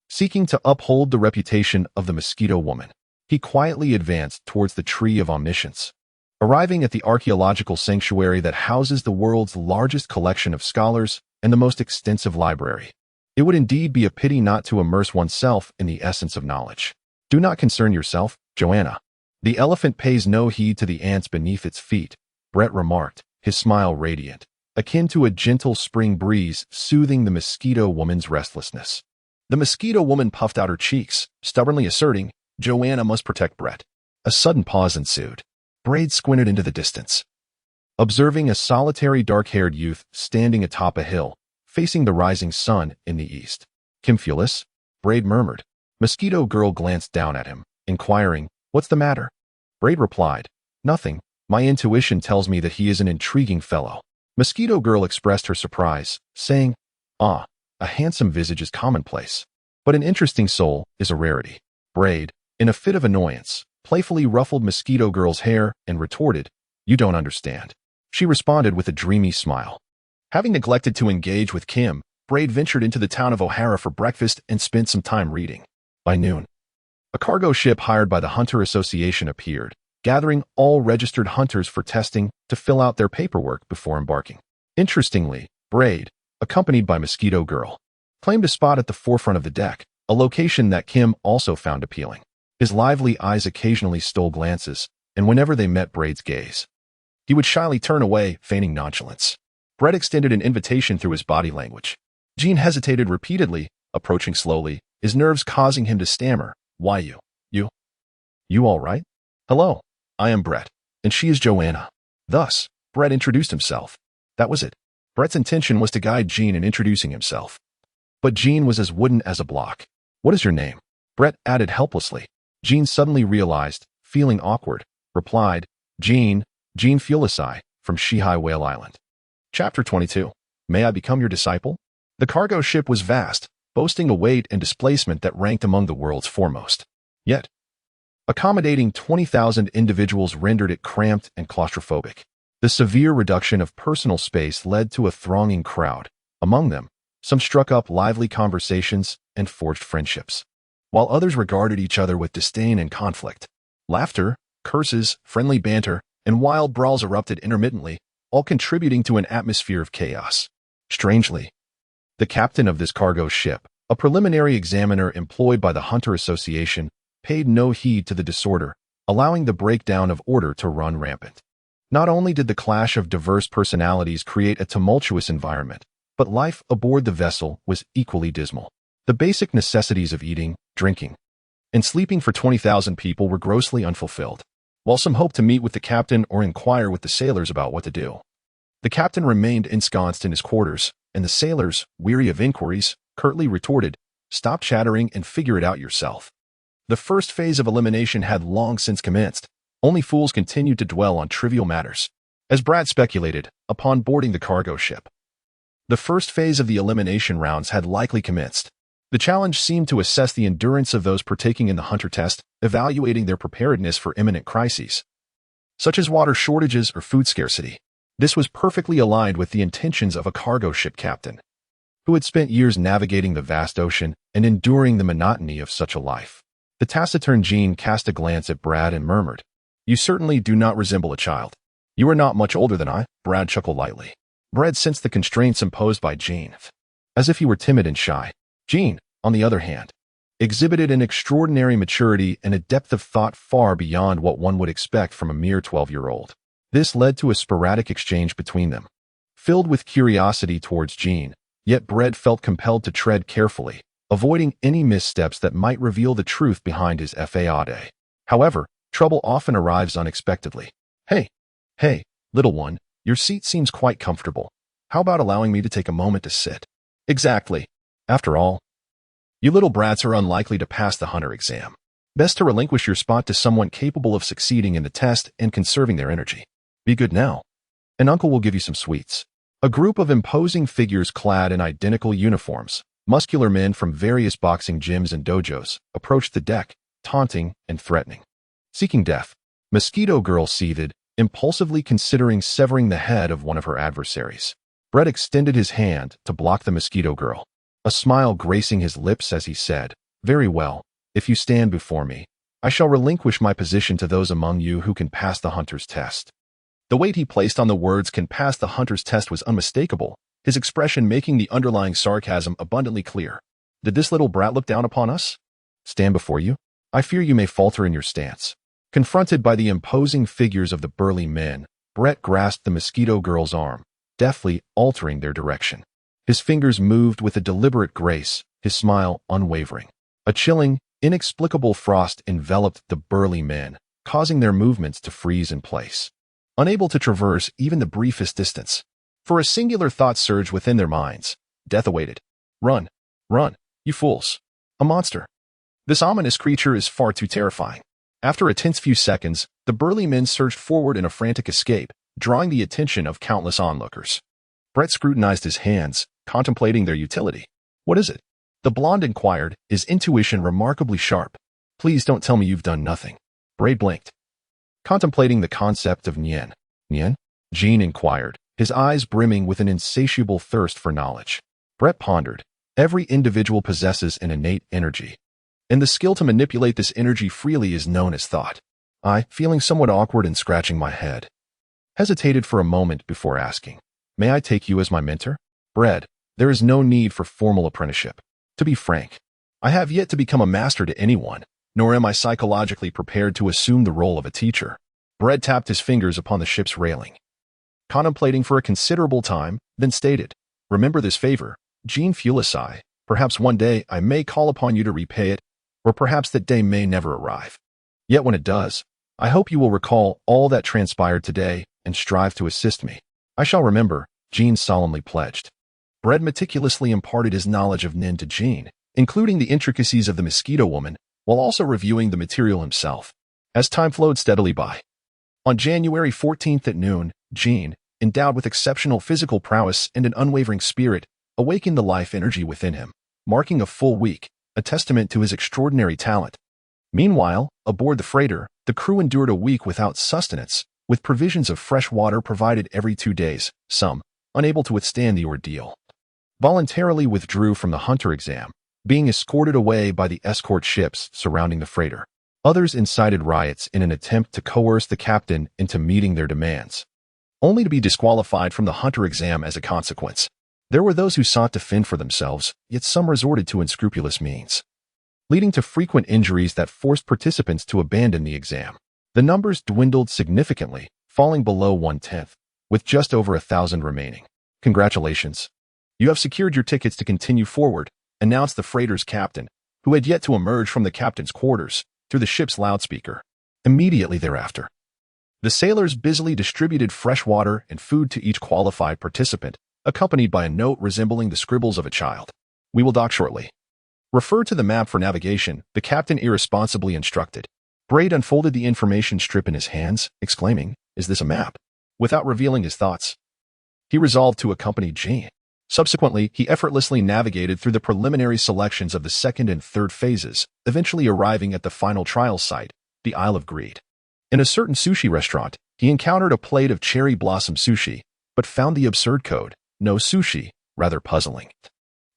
S1: seeking to uphold the reputation of the mosquito woman. He quietly advanced towards the Tree of Omniscience, arriving at the archaeological sanctuary that houses the world's largest collection of scholars and the most extensive library. It would indeed be a pity not to immerse oneself in the essence of knowledge. Do not concern yourself, Joanna. The elephant pays no heed to the ants beneath its feet, Brett remarked, his smile radiant, akin to a gentle spring breeze soothing the mosquito woman's restlessness. The mosquito woman puffed out her cheeks, stubbornly asserting, Joanna must protect Brett. A sudden pause ensued. Braid squinted into the distance, observing a solitary dark-haired youth standing atop a hill, facing the rising sun in the east. Kimfulus? Braid murmured. Mosquito Girl glanced down at him, inquiring, What's the matter? Braid replied, Nothing. My intuition tells me that he is an intriguing fellow. Mosquito Girl expressed her surprise, saying, Ah, a handsome visage is commonplace, but an interesting soul is a rarity. Braid, in a fit of annoyance, playfully ruffled Mosquito Girl's hair and retorted, You don't understand. She responded with a dreamy smile. Having neglected to engage with Kim, Braid ventured into the town of O'Hara for breakfast and spent some time reading. By noon, a cargo ship hired by the Hunter Association appeared, gathering all registered hunters for testing to fill out their paperwork before embarking. Interestingly, Braid, accompanied by Mosquito Girl, claimed a spot at the forefront of the deck, a location that Kim also found appealing. His lively eyes occasionally stole glances, and whenever they met Braid's gaze, he would shyly turn away, feigning nonchalance. Brett extended an invitation through his body language. Jean hesitated repeatedly, approaching slowly, his nerves causing him to stammer. Why you? You all right? Hello, I am Brett, and she is Joanna. Thus, Brett introduced himself. That was it. Brett's intention was to guide Jean in introducing himself. But Jean was as wooden as a block. What is your name? Brett added helplessly. Jean suddenly realized, feeling awkward, replied, Jean Fulisai, from Shihai Whale Island. Chapter 22. May I become your disciple? The cargo ship was vast, boasting a weight and displacement that ranked among the world's foremost. Yet, accommodating 20,000 individuals rendered it cramped and claustrophobic. The severe reduction of personal space led to a thronging crowd. Among them, some struck up lively conversations and forged friendships, while others regarded each other with disdain and conflict. Laughter, curses, friendly banter, and wild brawls erupted intermittently, all contributing to an atmosphere of chaos. Strangely, the captain of this cargo ship, a preliminary examiner employed by the Hunter Association, paid no heed to the disorder, allowing the breakdown of order to run rampant. Not only did the clash of diverse personalities create a tumultuous environment, but life aboard the vessel was equally dismal. The basic necessities of eating, drinking, and sleeping for 20,000 people were grossly unfulfilled. While some hoped to meet with the captain or inquire with the sailors about what to do, the captain remained ensconced in his quarters, and the sailors, weary of inquiries, curtly retorted, "Stop chattering and figure it out yourself." The first phase of elimination had long since commenced. Only fools continued to dwell on trivial matters. As Brad speculated, upon boarding the cargo ship, the first phase of the elimination rounds had likely commenced. The challenge seemed to assess the endurance of those partaking in the Hunter test, evaluating their preparedness for imminent crises, such as water shortages or food scarcity. This was perfectly aligned with the intentions of a cargo ship captain, who had spent years navigating the vast ocean and enduring the monotony of such a life. The taciturn Jean cast a glance at Brad and murmured, "You certainly do not resemble a child. You are not much older than I." Brad chuckled lightly. Brad sensed the constraints imposed by Jean, as if he were timid and shy. Jean, on the other hand, exhibited an extraordinary maturity and a depth of thought far beyond what one would expect from a mere 12-year-old. This led to a sporadic exchange between them. Filled with curiosity towards Jean, yet Brad felt compelled to tread carefully, avoiding any missteps that might reveal the truth behind his faade. However, trouble often arrives unexpectedly. Hey, little one, your seat seems quite comfortable. How about allowing me to take a moment to sit? Exactly. After all, you little brats are unlikely to pass the Hunter exam. Best to relinquish your spot to someone capable of succeeding in the test and conserving their energy. Be good now, and Uncle will give you some sweets. A group of imposing figures clad in identical uniforms, muscular men from various boxing gyms and dojos, approached the deck, taunting and threatening. Seeking death, Mosquito Girl seethed, impulsively considering severing the head of one of her adversaries. Brett extended his hand to block the Mosquito Girl, a smile gracing his lips as he said, "Very well, if you stand before me, I shall relinquish my position to those among you who can pass the Hunter's test." The weight he placed on the words "can pass the Hunter's test" was unmistakable, his expression making the underlying sarcasm abundantly clear. Did this little brat look down upon us? Stand before you? I fear you may falter in your stance. Confronted by the imposing figures of the burly men, Brett grasped the Mosquito Girl's arm, deftly altering their direction. His fingers moved with a deliberate grace, his smile unwavering. A chilling, inexplicable frost enveloped the burly men, causing their movements to freeze in place, unable to traverse even the briefest distance. For a singular thought surged within their minds. Death awaited. Run, you fools. A monster. This ominous creature is far too terrifying. After a tense few seconds, the burly men surged forward in a frantic escape, drawing the attention of countless onlookers. Brett scrutinized his hands, contemplating their utility. What is it? The blonde inquired, his intuition remarkably sharp. Please don't tell me you've done nothing. Brett blinked, contemplating the concept of Nien. Nien? Jean inquired, his eyes brimming with an insatiable thirst for knowledge. Brett pondered. Every individual possesses an innate energy, and the skill to manipulate this energy freely is known as thought. I, feeling somewhat awkward and scratching my head, hesitated for a moment before asking. May I take you as my mentor? Bread, there is no need for formal apprenticeship. To be frank, I have yet to become a master to anyone, nor am I psychologically prepared to assume the role of a teacher. Bread tapped his fingers upon the ship's railing, contemplating for a considerable time, then stated, "Remember this favor, Jean Fulisai. Perhaps one day I may call upon you to repay it, or perhaps that day may never arrive. Yet when it does, I hope you will recall all that transpired today and strive to assist me." "I shall remember," Jean solemnly pledged. Bread meticulously imparted his knowledge of Nin to Jean, including the intricacies of the mosquito woman, while also reviewing the material himself. As time flowed steadily by, on January 14th at noon, Jean, endowed with exceptional physical prowess and an unwavering spirit, awakened the life energy within him, marking a full week, a testament to his extraordinary talent. Meanwhile, aboard the freighter, the crew endured a week without sustenance, with provisions of fresh water provided every 2 days. Some, unable to withstand the ordeal, voluntarily withdrew from the hunter exam, being escorted away by the escort ships surrounding the freighter. Others incited riots in an attempt to coerce the captain into meeting their demands, only to be disqualified from the hunter exam as a consequence. There were those who sought to fend for themselves, yet some resorted to unscrupulous means, leading to frequent injuries that forced participants to abandon the exam. The numbers dwindled significantly, falling below 1/10, with just over 1,000 remaining. "Congratulations. You have secured your tickets to continue forward," announced the freighter's captain, who had yet to emerge from the captain's quarters, through the ship's loudspeaker. Immediately thereafter, the sailors busily distributed fresh water and food to each qualified participant, accompanied by a note resembling the scribbles of a child. "We will dock shortly. Refer to the map for navigation," the captain irresponsibly instructed. Braid unfolded the information strip in his hands, exclaiming, "Is this a map?" Without revealing his thoughts, he resolved to accompany Jean. Subsequently, he effortlessly navigated through the preliminary selections of the second and third phases, eventually arriving at the final trial site, the Isle of Greed. In a certain sushi restaurant, he encountered a plate of cherry blossom sushi, but found the absurd code, "no sushi," rather puzzling,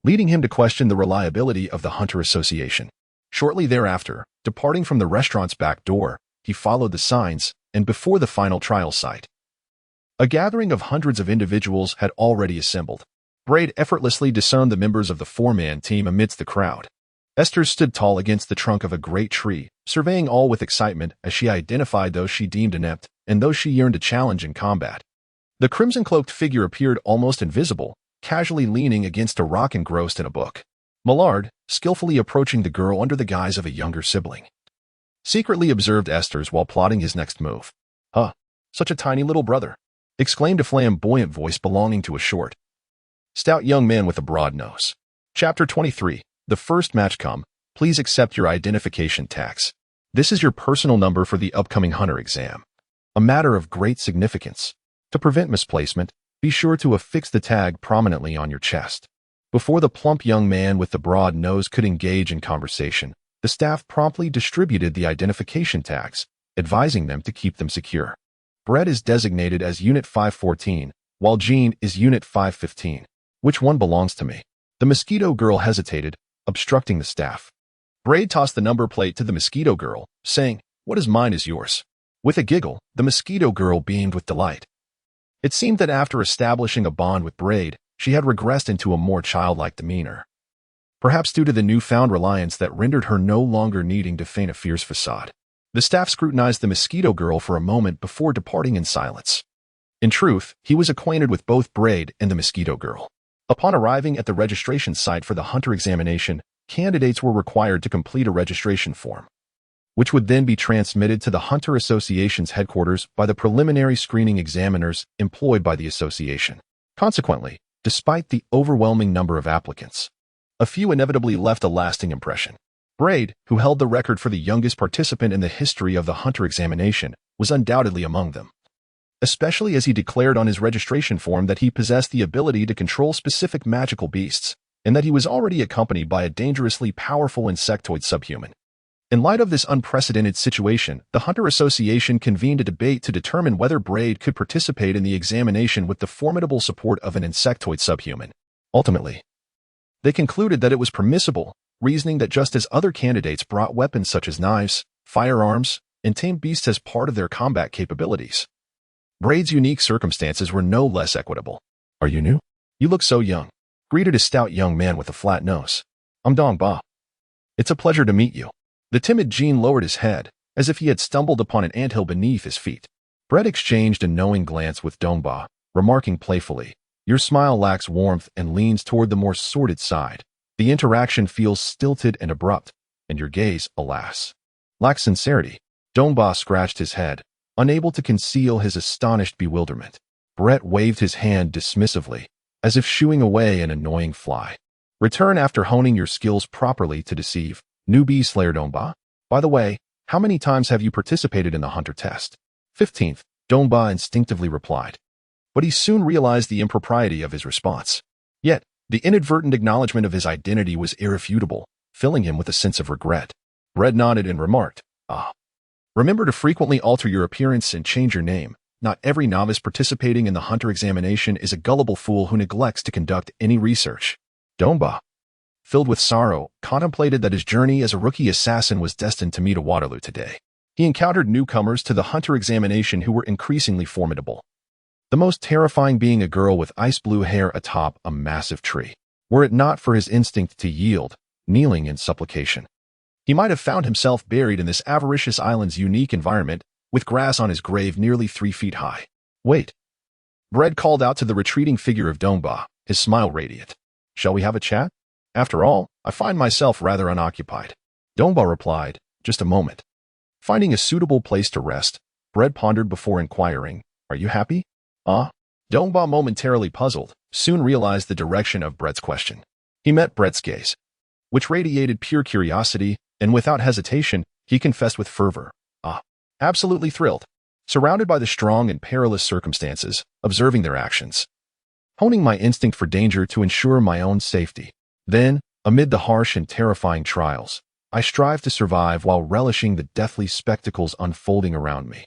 S1: leading him to question the reliability of the Hunter Association. Shortly thereafter, departing from the restaurant's back door, he followed the signs, and before the final trial site, a gathering of hundreds of individuals had already assembled. Braid effortlessly discerned the members of the four-man team amidst the crowd. Esther stood tall against the trunk of a great tree, surveying all with excitement as she identified those she deemed inept and those she yearned to challenge in combat. The crimson-cloaked figure appeared almost invisible, casually leaning against a rock engrossed in a book. Millard, skillfully approaching the girl under the guise of a younger sibling, secretly observed Esther's while plotting his next move. "Huh, such a tiny little brother," exclaimed a flamboyant voice belonging to a short, stout young man with a broad nose. Chapter 23. The first match come. Please accept your identification tax. This is your personal number for the upcoming hunter exam. A matter of great significance. To prevent misplacement, be sure to affix the tag prominently on your chest. Before the plump young man with the broad nose could engage in conversation, the staff promptly distributed the identification tags, advising them to keep them secure. Brett is designated as Unit 514, while Jean is Unit 515. Which one belongs to me? The mosquito girl hesitated, obstructing the staff. Braid tossed the number plate to the mosquito girl, saying, "What is mine is yours." With a giggle, the mosquito girl beamed with delight. It seemed that after establishing a bond with Braid, she had regressed into a more childlike demeanor. Perhaps due to the newfound reliance that rendered her no longer needing to feign a fierce facade. The staff scrutinized the mosquito girl for a moment before departing in silence. In truth, he was acquainted with both Braid and the mosquito girl. Upon arriving at the registration site for the hunter examination, candidates were required to complete a registration form, which would then be transmitted to the Hunter Association's headquarters by the preliminary screening examiners employed by the association. Consequently, despite the overwhelming number of applicants, a few inevitably left a lasting impression. Braid, who held the record for the youngest participant in the history of the hunter examination, was undoubtedly among them, especially as he declared on his registration form that he possessed the ability to control specific magical beasts, and that he was already accompanied by a dangerously powerful insectoid subhuman. In light of this unprecedented situation, the Hunter Association convened a debate to determine whether Braid could participate in the examination with the formidable support of an insectoid subhuman. Ultimately, they concluded that it was permissible, reasoning that just as other candidates brought weapons such as knives, firearms, and tame beasts as part of their combat capabilities, Braid's unique circumstances were no less equitable. Are you new? You look so young, greeted a stout young man with a flat nose. I'm Dong-Ba. It's a pleasure to meet you. The timid Jean lowered his head, as if he had stumbled upon an anthill beneath his feet. Brett exchanged a knowing glance with Dong-Ba, remarking playfully, your smile lacks warmth and leans toward the more sordid side. The interaction feels stilted and abrupt, and your gaze, alas, lacks sincerity. Dong-Ba scratched his head, unable to conceal his astonished bewilderment. Brett waved his hand dismissively, as if shooing away an annoying fly. Return after honing your skills properly to deceive. Newbie Slayer Dong-Ba. By the way, how many times have you participated in the hunter test? 15th, Dong-Ba instinctively replied. But he soon realized the impropriety of his response. Yet, the inadvertent acknowledgement of his identity was irrefutable, filling him with a sense of regret. Brett nodded and remarked, remember to frequently alter your appearance and change your name. Not every novice participating in the hunter examination is a gullible fool who neglects to conduct any research. Dong-Ba, filled with sorrow, contemplated that his journey as a rookie assassin was destined to meet a Waterloo today. He encountered newcomers to the hunter examination who were increasingly formidable. The most terrifying being a girl with ice blue hair atop a massive tree. Were it not for his instinct to yield, kneeling in supplication, he might have found himself buried in this avaricious island's unique environment, with grass on his grave nearly 3 feet high. Wait. Brett called out to the retreating figure of Dong-Ba, his smile radiant. Shall we have a chat? After all, I find myself rather unoccupied. Dong-Ba replied, just a moment. Finding a suitable place to rest, Brett pondered before inquiring, are you happy? Dong-Ba, momentarily puzzled, soon realized the direction of Brett's question. He met Brett's gaze, which radiated pure curiosity, and without hesitation, he confessed with fervor, absolutely thrilled. Surrounded by the strong and perilous circumstances, observing their actions, honing my instinct for danger to ensure my own safety. Then, amid the harsh and terrifying trials, I strive to survive while relishing the deathly spectacles unfolding around me,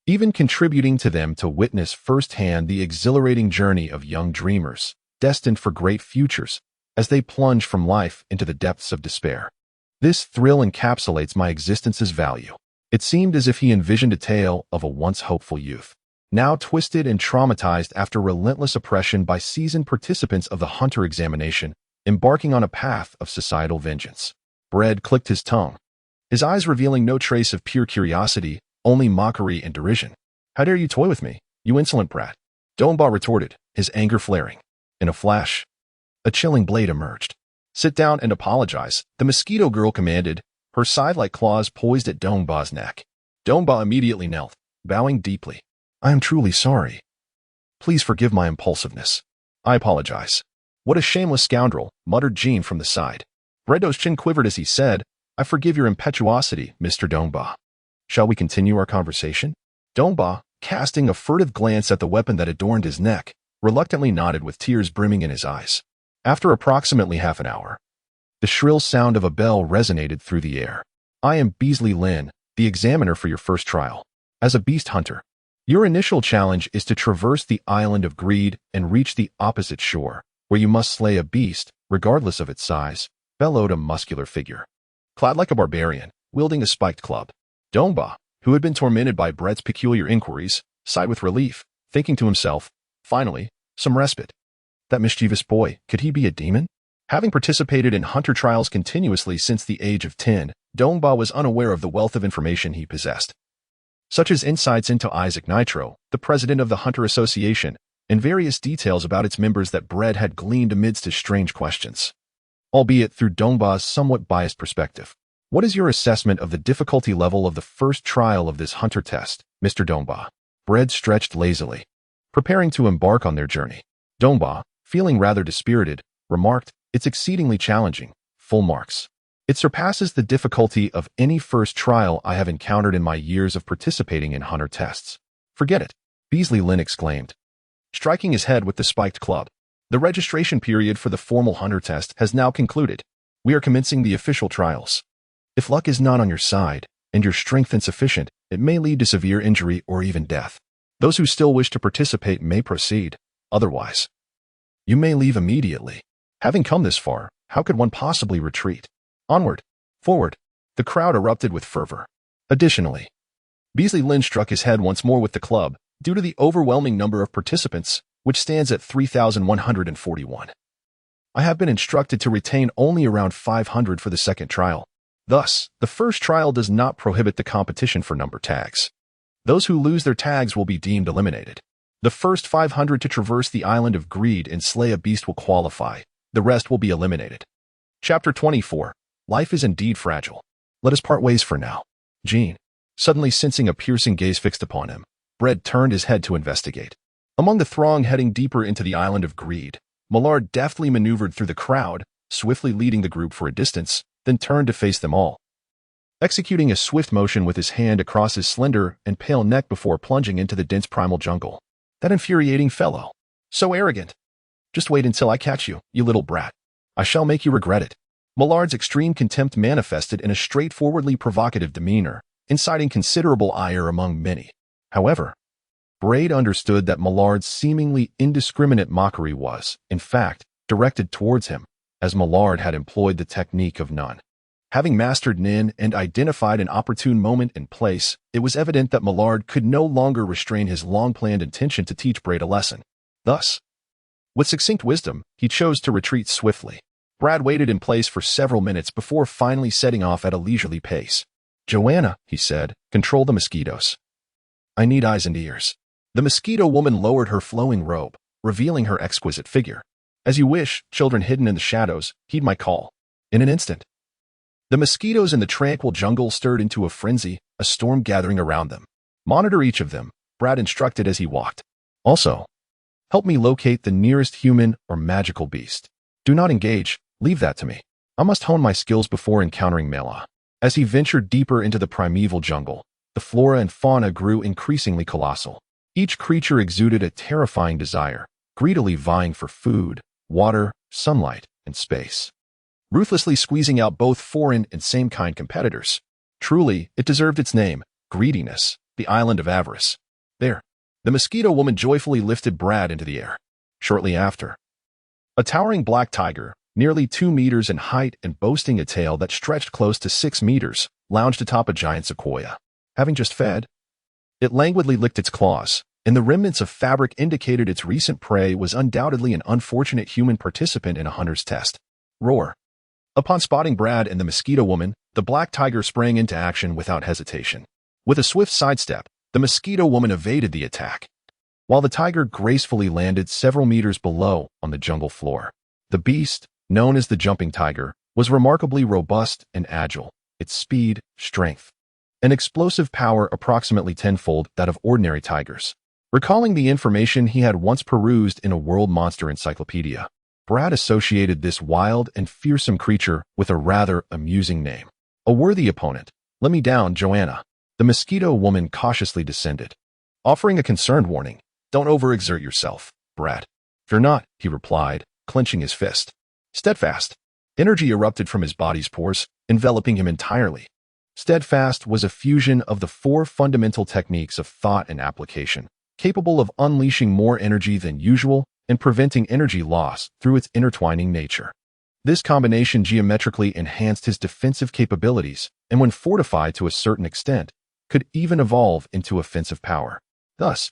S1: even contributing to them to witness firsthand the exhilarating journey of young dreamers, destined for great futures, as they plunge from life into the depths of despair. This thrill encapsulates my existence's value. It seemed as if he envisioned a tale of a once hopeful youth, now twisted and traumatized after relentless oppression by seasoned participants of the hunter examination, embarking on a path of societal vengeance. Brett clicked his tongue, his eyes revealing no trace of pure curiosity, only mockery and derision. How dare you toy with me, you insolent brat? Dong-Ba retorted, his anger flaring. In a flash, a chilling blade emerged. Sit down and apologize, the mosquito girl commanded, her scythe-like claws poised at Dong-Ba's neck. Dong-Ba immediately knelt, bowing deeply. I am truly sorry. Please forgive my impulsiveness. I apologize. What a shameless scoundrel, muttered Jean from the side. Brett's chin quivered as he said, I forgive your impetuosity, Mr. Dong-Ba. Shall we continue our conversation? Dong-Ba, casting a furtive glance at the weapon that adorned his neck, reluctantly nodded with tears brimming in his eyes. After approximately half an hour, the shrill sound of a bell resonated through the air. I am Beasley Lin, the examiner for your first trial. As a beast hunter, your initial challenge is to traverse the island of greed and reach the opposite shore, where you must slay a beast, regardless of its size, bellowed a muscular figure. Clad like a barbarian, wielding a spiked club, Dong-Ba, who had been tormented by Brett's peculiar inquiries, sighed with relief, thinking to himself, finally, some respite. That mischievous boy, could he be a demon? Having participated in hunter trials continuously since the age of 10, Dong-Ba was unaware of the wealth of information he possessed, such as insights into Isaac Nitro, the president of the Hunter Association, and various details about its members that Brett had gleaned amidst his strange questions, albeit through Dong-Ba's somewhat biased perspective. What is your assessment of the difficulty level of the first trial of this hunter test, Mr. Dong-Ba? Brett stretched lazily, preparing to embark on their journey. Dong-Ba, feeling rather dispirited, remarked, it's exceedingly challenging, full marks. It surpasses the difficulty of any first trial I have encountered in my years of participating in hunter tests. Forget it, Beasley Lin exclaimed, striking his head with the spiked club. The registration period for the formal hunter test has now concluded. We are commencing the official trials. If luck is not on your side, and your strength insufficient, it may lead to severe injury or even death. Those who still wish to participate may proceed. Otherwise, you may leave immediately. Having come this far, how could one possibly retreat? Onward, forward. The crowd erupted with fervor. Additionally, Beasley Lin struck his head once more with the club. Due to the overwhelming number of participants, which stands at 3,141. I have been instructed to retain only around 500 for the second trial. Thus, the first trial does not prohibit the competition for number tags. Those who lose their tags will be deemed eliminated. The first 500 to traverse the island of greed and slay a beast will qualify. The rest will be eliminated. Chapter 24. Life is indeed fragile. Let us part ways for now. Jean. Suddenly sensing a piercing gaze fixed upon him, Brad turned his head to investigate. Among the throng heading deeper into the island of greed, Millard deftly maneuvered through the crowd, swiftly leading the group for a distance, then turned to face them all. Executing a swift motion with his hand across his slender and pale neck before plunging into the dense primal jungle. That infuriating fellow. So arrogant. Just wait until I catch you, you little brat. I shall make you regret it. Millard's extreme contempt manifested in a straightforwardly provocative demeanor, inciting considerable ire among many. However, Braid understood that Millard's seemingly indiscriminate mockery was, in fact, directed towards him, as Millard had employed the technique of none. Having mastered Nin and identified an opportune moment and place, it was evident that Millard could no longer restrain his long-planned intention to teach Braid a lesson. Thus, with succinct wisdom, he chose to retreat swiftly. Brad waited in place for several minutes before finally setting off at a leisurely pace. "Joanna," he said, "control the mosquitoes. I need eyes and ears." The mosquito woman lowered her flowing robe, revealing her exquisite figure. "As you wish, children hidden in the shadows, heed my call." In an instant, the mosquitoes in the tranquil jungle stirred into a frenzy, a storm gathering around them. "Monitor each of them," Brad instructed as he walked. "Also, help me locate the nearest human or magical beast. Do not engage, leave that to me. I must hone my skills before encountering Mela." As he ventured deeper into the primeval jungle, the flora and fauna grew increasingly colossal. Each creature exuded a terrifying desire, greedily vying for food, water, sunlight, and space, ruthlessly squeezing out both foreign and same-kind competitors. Truly, it deserved its name, Greediness, the Island of Avarice. There, the mosquito woman joyfully lifted Brad into the air. Shortly after, a towering black tiger, nearly 2 meters in height and boasting a tail that stretched close to 6 meters, lounged atop a giant sequoia. Having just fed, it languidly licked its claws, and the remnants of fabric indicated its recent prey was undoubtedly an unfortunate human participant in a hunter's test. Roar. Upon spotting Brad and the mosquito woman, the black tiger sprang into action without hesitation. With a swift sidestep, the mosquito woman evaded the attack, while the tiger gracefully landed several meters below on the jungle floor. The beast, known as the jumping tiger, was remarkably robust and agile, its speed, strength, and explosive power approximately tenfold that of ordinary tigers. Recalling the information he had once perused in a world monster encyclopedia, Brad associated this wild and fearsome creature with a rather amusing name. "A worthy opponent. Let me down, Joanna." The mosquito woman cautiously descended, offering a concerned warning. "Don't overexert yourself, Brad." "Fear not," he replied, clenching his fist. Steadfast. Energy erupted from his body's pores, enveloping him entirely. Steadfast was a fusion of the 4 fundamental techniques of thought and application, capable of unleashing more energy than usual and preventing energy loss through its intertwining nature. This combination geometrically enhanced his defensive capabilities, and when fortified to a certain extent, could even evolve into offensive power. Thus,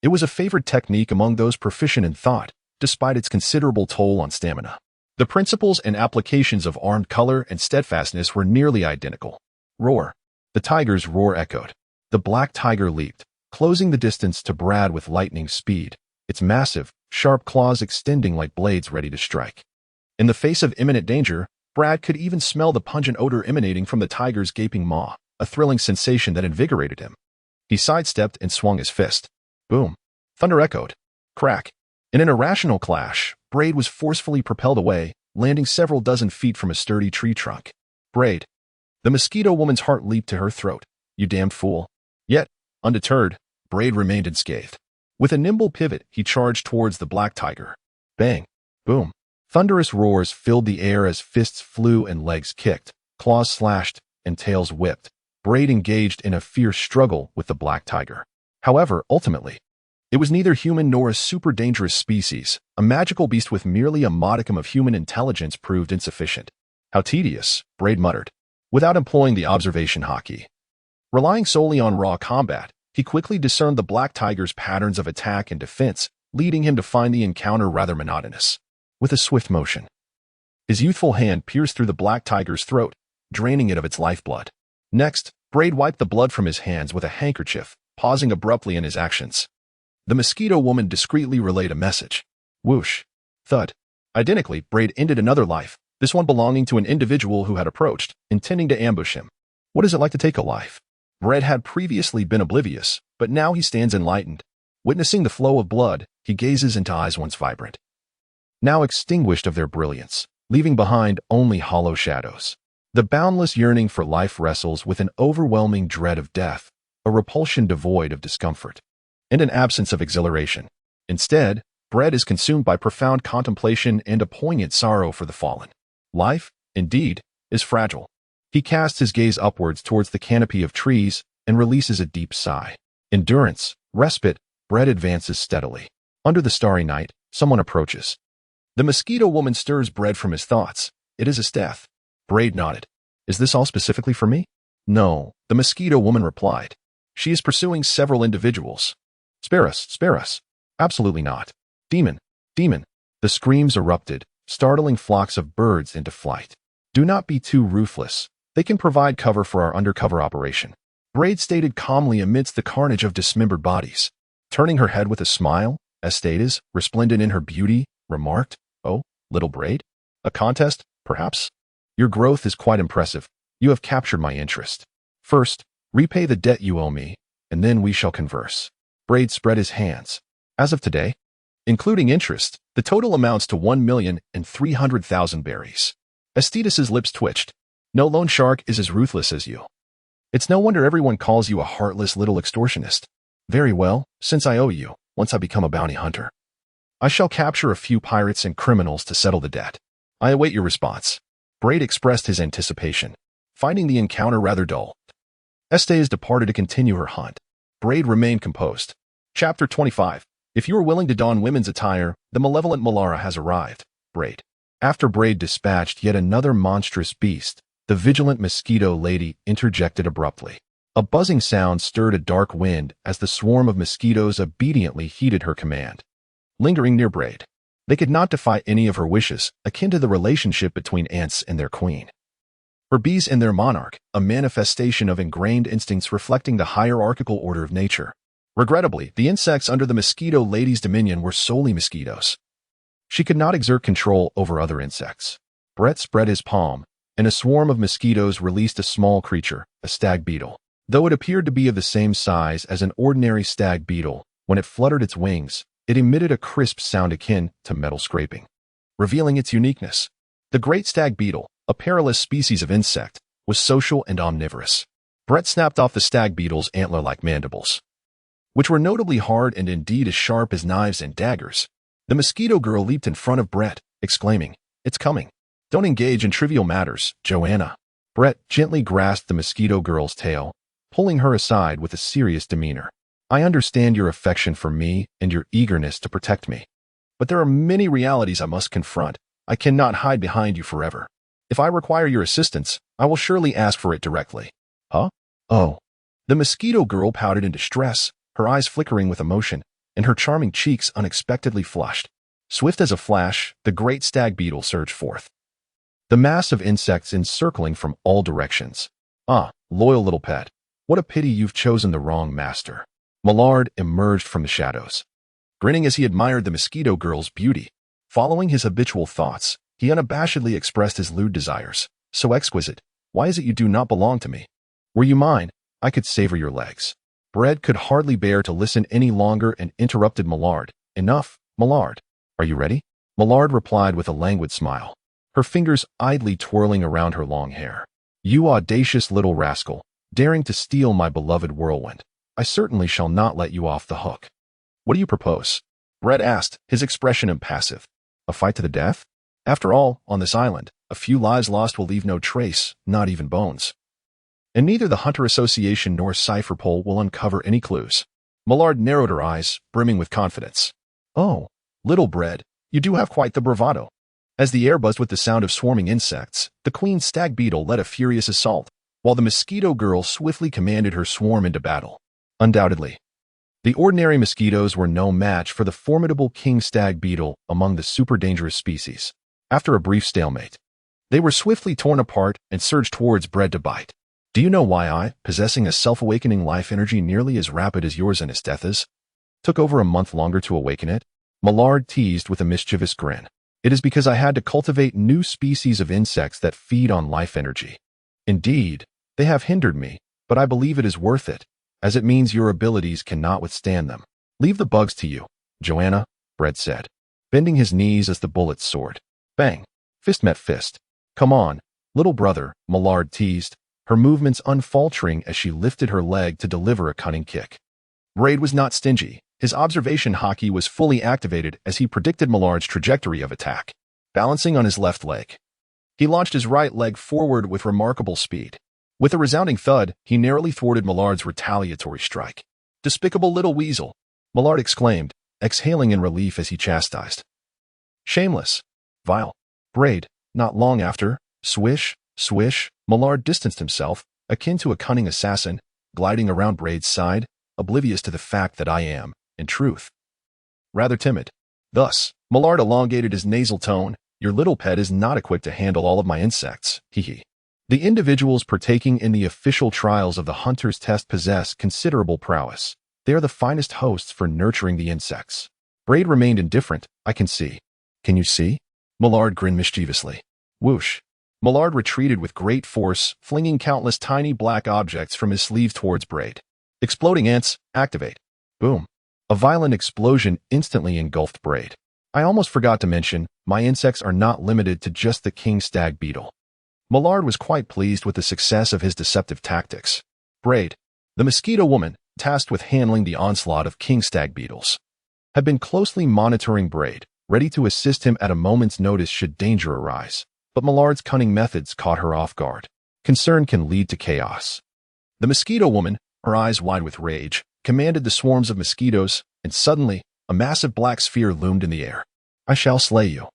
S1: it was a favored technique among those proficient in thought, despite its considerable toll on stamina. The principles and applications of armed color and steadfastness were nearly identical. Roar. The tiger's roar echoed. The black tiger leaped, closing the distance to Brad with lightning speed, its massive, sharp claws extending like blades ready to strike. In the face of imminent danger, Brad could even smell the pungent odor emanating from the tiger's gaping maw, a thrilling sensation that invigorated him. He sidestepped and swung his fist. Boom. Thunder echoed. Crack. In an irrational clash, Braid was forcefully propelled away, landing several dozen feet from a sturdy tree trunk. "Braid." The mosquito woman's heart leaped to her throat. "You damned fool." Yet, undeterred, Braid remained unscathed. With a nimble pivot, he charged towards the black tiger. Bang. Boom. Thunderous roars filled the air as fists flew and legs kicked, claws slashed, and tails whipped. Braid engaged in a fierce struggle with the black tiger. However, ultimately, it was neither human nor a super dangerous species. A magical beast with merely a modicum of human intelligence proved insufficient. "How tedious," Braid muttered, without employing the observation hockey. Relying solely on raw combat, he quickly discerned the black tiger's patterns of attack and defense, leading him to find the encounter rather monotonous. With a swift motion, his youthful hand pierced through the black tiger's throat, draining it of its lifeblood. Next, Braid wiped the blood from his hands with a handkerchief, pausing abruptly in his actions. The mosquito woman discreetly relayed a message. Whoosh. Thud. Identically, Braid ended another life, this one belonging to an individual who had approached, intending to ambush him. What is it like to take a life? Braid had previously been oblivious, but now he stands enlightened. Witnessing the flow of blood, he gazes into eyes once vibrant, now extinguished of their brilliance, leaving behind only hollow shadows. The boundless yearning for life wrestles with an overwhelming dread of death, a repulsion devoid of discomfort, and an absence of exhilaration. Instead, Braid is consumed by profound contemplation and a poignant sorrow for the fallen. Life, indeed, is fragile. He casts his gaze upwards towards the canopy of trees and releases a deep sigh. Endurance, respite, Braid advances steadily. Under the starry night, someone approaches. The mosquito woman stirs Braid from his thoughts. It is Esteth. Braid nodded. Is this all specifically for me? No, the mosquito woman replied. She is pursuing several individuals. Spare us, spare us. Absolutely not. Demon, demon. The screams erupted, startling flocks of birds into flight. Do not be too ruthless. They can provide cover for our undercover operation. Braid stated calmly amidst the carnage of dismembered bodies. Turning her head with a smile, Estes, resplendent in her beauty, remarked, Oh, little Braid? A contest, perhaps? Your growth is quite impressive. You have captured my interest. First, repay the debt you owe me, and then we shall converse. Braid spread his hands. As of today, including interest, the total amounts to 1,300,000 berries. Estetes's lips twitched. No loan shark is as ruthless as you. It's no wonder everyone calls you a heartless little extortionist. Very well, since I owe you, once I become a bounty hunter, I shall capture a few pirates and criminals to settle the debt. I await your response. Braid expressed his anticipation, finding the encounter rather dull. Estes departed to continue her hunt. Braid remained composed. Chapter 25. If you are willing to don women's attire, the malevolent Malara has arrived. Braid. After Braid dispatched yet another monstrous beast, the vigilant mosquito lady interjected abruptly. A buzzing sound stirred a dark wind as the swarm of mosquitoes obediently heeded her command. Lingering near Braid, they could not defy any of her wishes, akin to the relationship between ants and their queen. Her bees and their monarch, a manifestation of ingrained instincts reflecting the hierarchical order of nature. Regrettably, the insects under the mosquito lady's dominion were solely mosquitoes. She could not exert control over other insects. Brett spread his palm, and a swarm of mosquitoes released a small creature, a stag beetle. Though it appeared to be of the same size as an ordinary stag beetle, when it fluttered its wings, it emitted a crisp sound akin to metal scraping, revealing its uniqueness. The great stag beetle, a perilous species of insect, was social and omnivorous. Brett snapped off the stag beetle's antler-like mandibles, which were notably hard and indeed as sharp as knives and daggers. The mosquito girl leaped in front of Brett, exclaiming, It's coming. Don't engage in trivial matters, Joanna. Brett gently grasped the mosquito girl's tail, pulling her aside with a serious demeanor. I understand your affection for me and your eagerness to protect me. But there are many realities I must confront. I cannot hide behind you forever. If I require your assistance, I will surely ask for it directly. Huh? Oh. The mosquito girl pouted in distress, her eyes flickering with emotion, and her charming cheeks unexpectedly flushed. Swift as a flash, the great stag beetle surged forth, the mass of insects encircling from all directions. Ah, loyal little pet. What a pity you've chosen the wrong master. Millard emerged from the shadows, grinning as he admired the mosquito girl's beauty. Following his habitual thoughts, he unabashedly expressed his lewd desires. So exquisite. Why is it you do not belong to me? Were you mine, I could savor your legs. Brett could hardly bear to listen any longer and interrupted Millard. Enough, Millard. Are you ready? Millard replied with a languid smile, her fingers idly twirling around her long hair. You audacious little rascal, daring to steal my beloved whirlwind. I certainly shall not let you off the hook. What do you propose? Brett asked, his expression impassive. A fight to the death? After all, on this island, a few lives lost will leave no trace, not even bones. And neither the Hunter Association nor Cypherpole will uncover any clues. Millard narrowed her eyes, brimming with confidence. Oh, little Brett, you do have quite the bravado. As the air buzzed with the sound of swarming insects, the queen stag beetle led a furious assault, while the mosquito girl swiftly commanded her swarm into battle. Undoubtedly, The ordinary mosquitoes were no match for the formidable king stag beetle among the super dangerous species. After a brief stalemate, they were swiftly torn apart and surged towards Bread to bite. Do you know why I, possessing a self-awakening life energy nearly as rapid as yours and its death is, took over a month longer to awaken it? Millard teased with a mischievous grin. It is because I had to cultivate new species of insects that feed on life energy. Indeed, they have hindered me, but I believe it is worth it, as it means your abilities cannot withstand them. Leave the bugs to you, Joanna, Bread said, bending his knees as the bullets soared. Bang! Fist met fist. Come on, little brother, Millard teased, her movements unfaltering as she lifted her leg to deliver a cunning kick. Braid was not stingy. His observation hockey was fully activated as he predicted Millard's trajectory of attack. Balancing on his left leg, he launched his right leg forward with remarkable speed. With a resounding thud, he narrowly thwarted Millard's retaliatory strike. Despicable little weasel, Millard exclaimed, exhaling in relief as he chastised. Shameless. Vile. Braid. Not long after, swish, swish, Millard distanced himself, akin to a cunning assassin, gliding around Braid's side, oblivious to the fact that I am, in truth, rather timid. Thus, Millard elongated his nasal tone. Your little pet is not equipped to handle all of my insects, hee. The individuals partaking in the official trials of the hunter's test possess considerable prowess. They are the finest hosts for nurturing the insects. Braid remained indifferent, I can see. Can you see? Millard grinned mischievously. Whoosh. Millard retreated with great force, flinging countless tiny black objects from his sleeve towards Braid. Exploding ants, activate. Boom. A violent explosion instantly engulfed Braid. I almost forgot to mention, my insects are not limited to just the king stag beetle. Millard was quite pleased with the success of his deceptive tactics. Braid, the mosquito woman, tasked with handling the onslaught of king stag beetles, had been closely monitoring Braid, ready to assist him at a moment's notice should danger arise. But Millard's cunning methods caught her off guard. Concern can lead to chaos. The mosquito woman, her eyes wide with rage, commanded the swarms of mosquitoes, and suddenly, a massive black sphere loomed in the air. I shall slay you.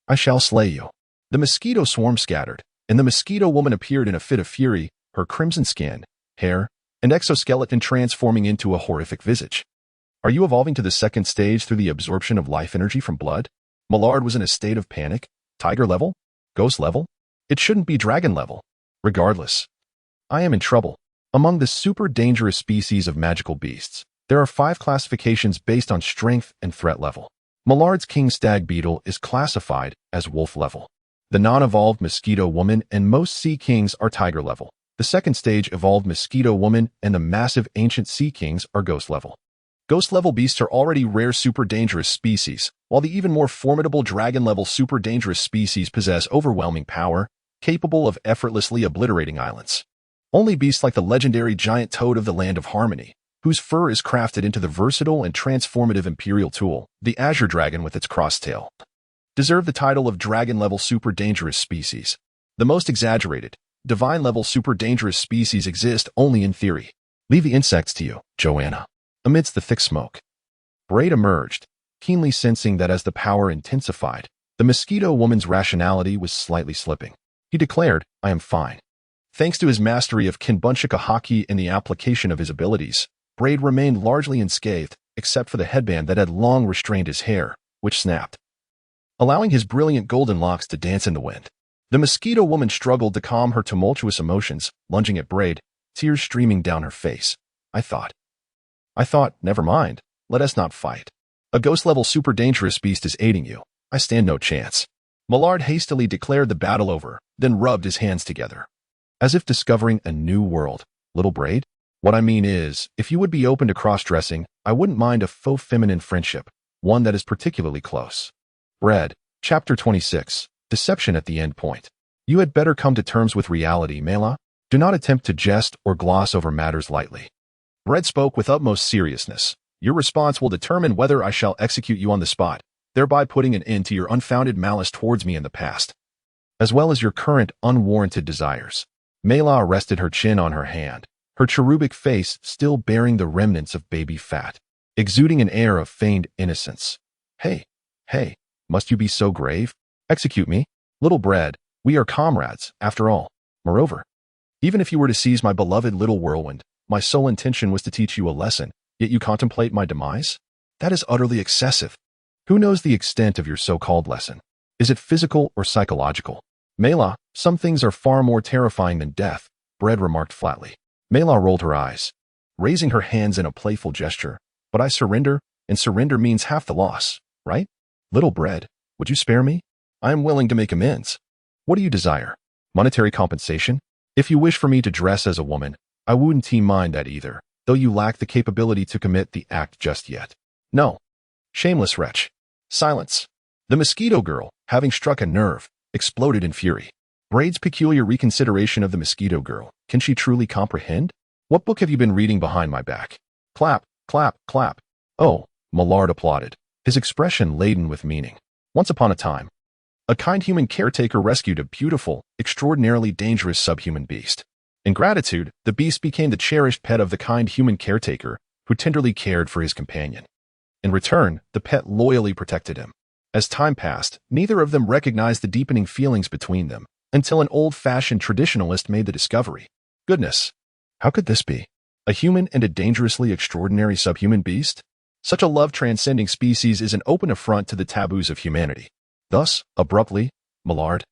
S1: I shall slay you. The mosquito swarm scattered, and the mosquito woman appeared in a fit of fury, her crimson skin, hair, and exoskeleton transforming into a horrific visage. Are you evolving to the second stage through the absorption of life energy from blood? Millard was in a state of panic. Tiger level? Ghost level? It shouldn't be dragon level. Regardless, I am in trouble. Among the super dangerous species of magical beasts, there are 5 classifications based on strength and threat level. Millard's king stag beetle is classified as wolf level. The non-evolved mosquito woman and most sea kings are tiger level. The second stage evolved mosquito woman and the massive ancient sea kings are ghost level. Ghost level beasts are already rare super dangerous species, while the even more formidable dragon level super dangerous species possess overwhelming power, capable of effortlessly obliterating islands. Only beasts like the legendary giant toad of the Land of Harmony, whose fur is crafted into the versatile and transformative imperial tool, the azure dragon with its crosstail, deserve the title of dragon-level super dangerous species. The most exaggerated, divine-level super dangerous species exist only in theory. Leave the insects to you, Joanna. Amidst the thick smoke, Braid emerged, keenly sensing that as the power intensified, the mosquito woman's rationality was slightly slipping. He declared, I am fine. Thanks to his mastery of Kinbunchika hockey and the application of his abilities, Braid remained largely unscathed, except for the headband that had long restrained his hair, which snapped, allowing his brilliant golden locks to dance in the wind. The mosquito woman struggled to calm her tumultuous emotions, lunging at Braid, tears streaming down her face. I thought, never mind, let us not fight. A ghost-level super dangerous beast is aiding you. I stand no chance. Millard hastily declared the battle over, then rubbed his hands together, as if discovering a new world. Little Braid? What I mean is, if you would be open to cross-dressing, I wouldn't mind a faux feminine friendship, one that is particularly close. Bread, Chapter 26, Deception at the End Point. You had better come to terms with reality, Mela. Do not attempt to jest or gloss over matters lightly. Bread spoke with utmost seriousness. Your response will determine whether I shall execute you on the spot, thereby putting an end to your unfounded malice towards me in the past, as well as your current unwarranted desires. Mela rested her chin on her hand, her cherubic face still bearing the remnants of baby fat, exuding an air of feigned innocence. Hey, must you be so grave? Execute me? Little Bread, we are comrades, after all. Moreover, even if you were to seize my beloved little whirlwind, my sole intention was to teach you a lesson. yet you contemplate my demise? That is utterly excessive. Who knows the extent of your so-called lesson? Is it physical or psychological? Mela, some things are far more terrifying than death, Bread remarked flatly. Mela rolled her eyes, raising her hands in a playful gesture. But I surrender, and surrender means half the loss, right? Little Bread, would you spare me? I am willing to make amends. What do you desire? Monetary compensation? If you wish for me to dress as a woman, I wouldn't mind that either, though you lack the capability to commit the act just yet. No. Shameless wretch. Silence. The mosquito girl, having struck a nerve, exploded in fury. Braid's peculiar reconsideration of the mosquito girl. Can she truly comprehend? What book have you been reading behind my back? Clap, clap, clap. Oh, Millard applauded, his expression laden with meaning. Once upon a time, a kind human caretaker rescued a beautiful, extraordinarily dangerous subhuman beast. In gratitude, the beast became the cherished pet of the kind human caretaker, who tenderly cared for his companion. In return, the pet loyally protected him. As time passed, neither of them recognized the deepening feelings between them, until an old-fashioned traditionalist made the discovery. Goodness, how could this be? A human and a dangerously extraordinary subhuman beast? Such a love-transcending species is an open affront to the taboos of humanity. Thus, abruptly, Millard,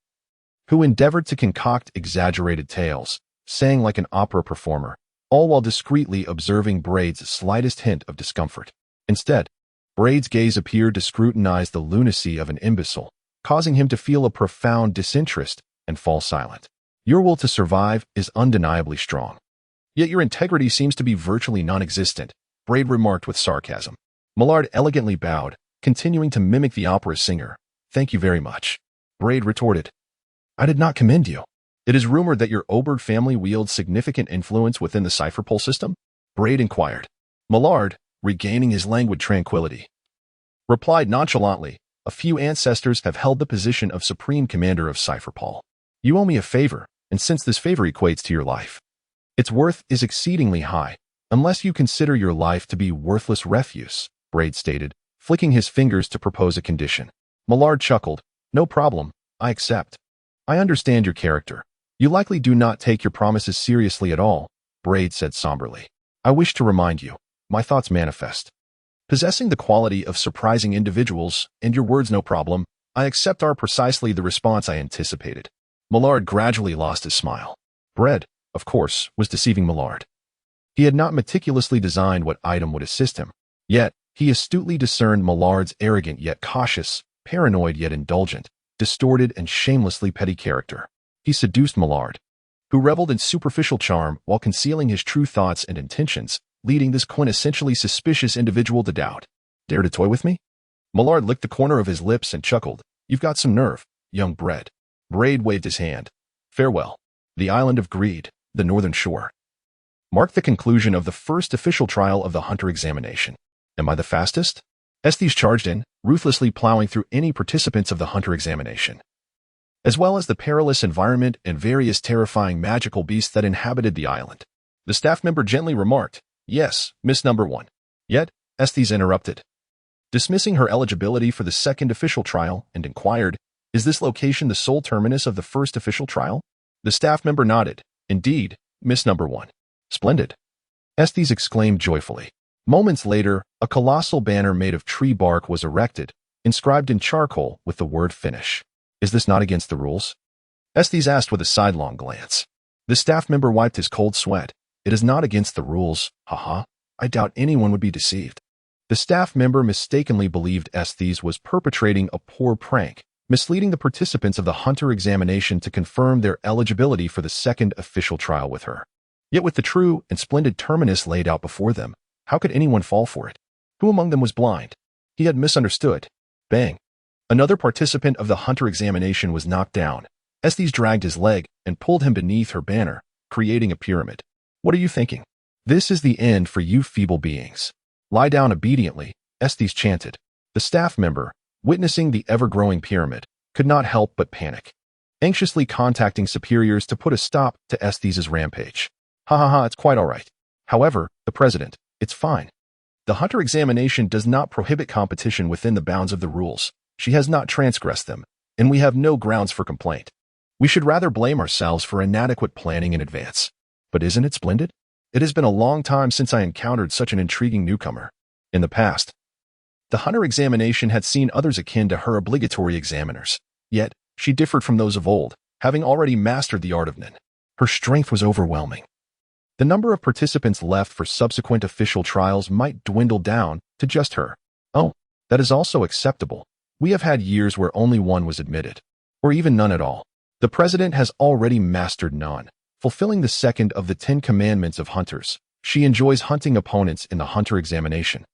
S1: who endeavored to concoct exaggerated tales, sang like an opera performer, all while discreetly observing Braid's slightest hint of discomfort. Instead, Braid's gaze appeared to scrutinize the lunacy of an imbecile, causing him to feel a profound disinterest and fall silent. Your will to survive is undeniably strong. Yet your integrity seems to be virtually non-existent, Braid remarked with sarcasm. Millard elegantly bowed, continuing to mimic the opera singer. Thank you very much. Braid retorted. I did not commend you. It is rumored that your Oberg family wields significant influence within the cipherpole system? Braid inquired. Millard, regaining his languid tranquility, replied nonchalantly, a few ancestors have held the position of supreme commander of cipherpole. You owe me a favor, and since this favor equates to your life, its worth is exceedingly high, unless you consider your life to be worthless refuse, Braid stated, flicking his fingers to propose a condition. Millard chuckled. No problem, I accept. I understand your character. You likely do not take your promises seriously at all, Braid said somberly. I wish to remind you, my thoughts manifest. Possessing the quality of surprising individuals, and your words no problem, I accept are precisely the response I anticipated. Millard gradually lost his smile. Bread, of course, was deceiving Millard. He had not meticulously designed what item would assist him. Yet, he astutely discerned Millard's arrogant yet cautious, paranoid yet indulgent, distorted and shamelessly petty character. He seduced Millard, who reveled in superficial charm while concealing his true thoughts and intentions, leading this quintessentially suspicious individual to doubt. Dare to toy with me? Millard licked the corner of his lips and chuckled. You've got some nerve, young Bread. Braid waved his hand. Farewell. The island of Greed, the northern shore, marked the conclusion of the first official trial of the Hunter examination. Am I the fastest? Estes charged in, ruthlessly plowing through any participants of the Hunter examination, as well as the perilous environment and various terrifying magical beasts that inhabited the island. The staff member gently remarked, Yes, Miss Number 1. Yet, Estes interrupted, dismissing her eligibility for the second official trial, and inquired, Is this location the sole terminus of the first official trial? The staff member nodded. Indeed, Miss Number 1. Splendid. Estes exclaimed joyfully. Moments later, a colossal banner made of tree bark was erected, inscribed in charcoal with the word Finish. Is this not against the rules? Estes asked with a sidelong glance. The staff member wiped his cold sweat. It is not against the rules, haha. I doubt anyone would be deceived. The staff member mistakenly believed Estes was perpetrating a poor prank, misleading the participants of the Hunter examination to confirm their eligibility for the second official trial with her. Yet with the true and splendid terminus laid out before them, how could anyone fall for it? Who among them was blind? He had misunderstood. Bang. Another participant of the Hunter examination was knocked down. Estes dragged his leg and pulled him beneath her banner, creating a pyramid. What are you thinking? This is the end for you feeble beings. Lie down obediently, Estes chanted. The staff member, witnessing the ever-growing pyramid, could not help but panic, anxiously contacting superiors to put a stop to Estes' rampage. Ha ha ha, it's quite all right. However, the president, it's fine. The Hunter examination does not prohibit competition within the bounds of the rules. She has not transgressed them, and we have no grounds for complaint. We should rather blame ourselves for inadequate planning in advance. But isn't it splendid? It has been a long time since I encountered such an intriguing newcomer. In the past, the hunter examination had seen others akin to her obligatory examiners. Yet, she differed from those of old, having already mastered the art of Nin. Her strength was overwhelming. The number of participants left for subsequent official trials might dwindle down to just her. Oh, that is also acceptable. We have had years where only one was admitted, or even none at all. The president has already mastered none, fulfilling the second of the 10 commandments of hunters. She enjoys hunting opponents in the hunter examination,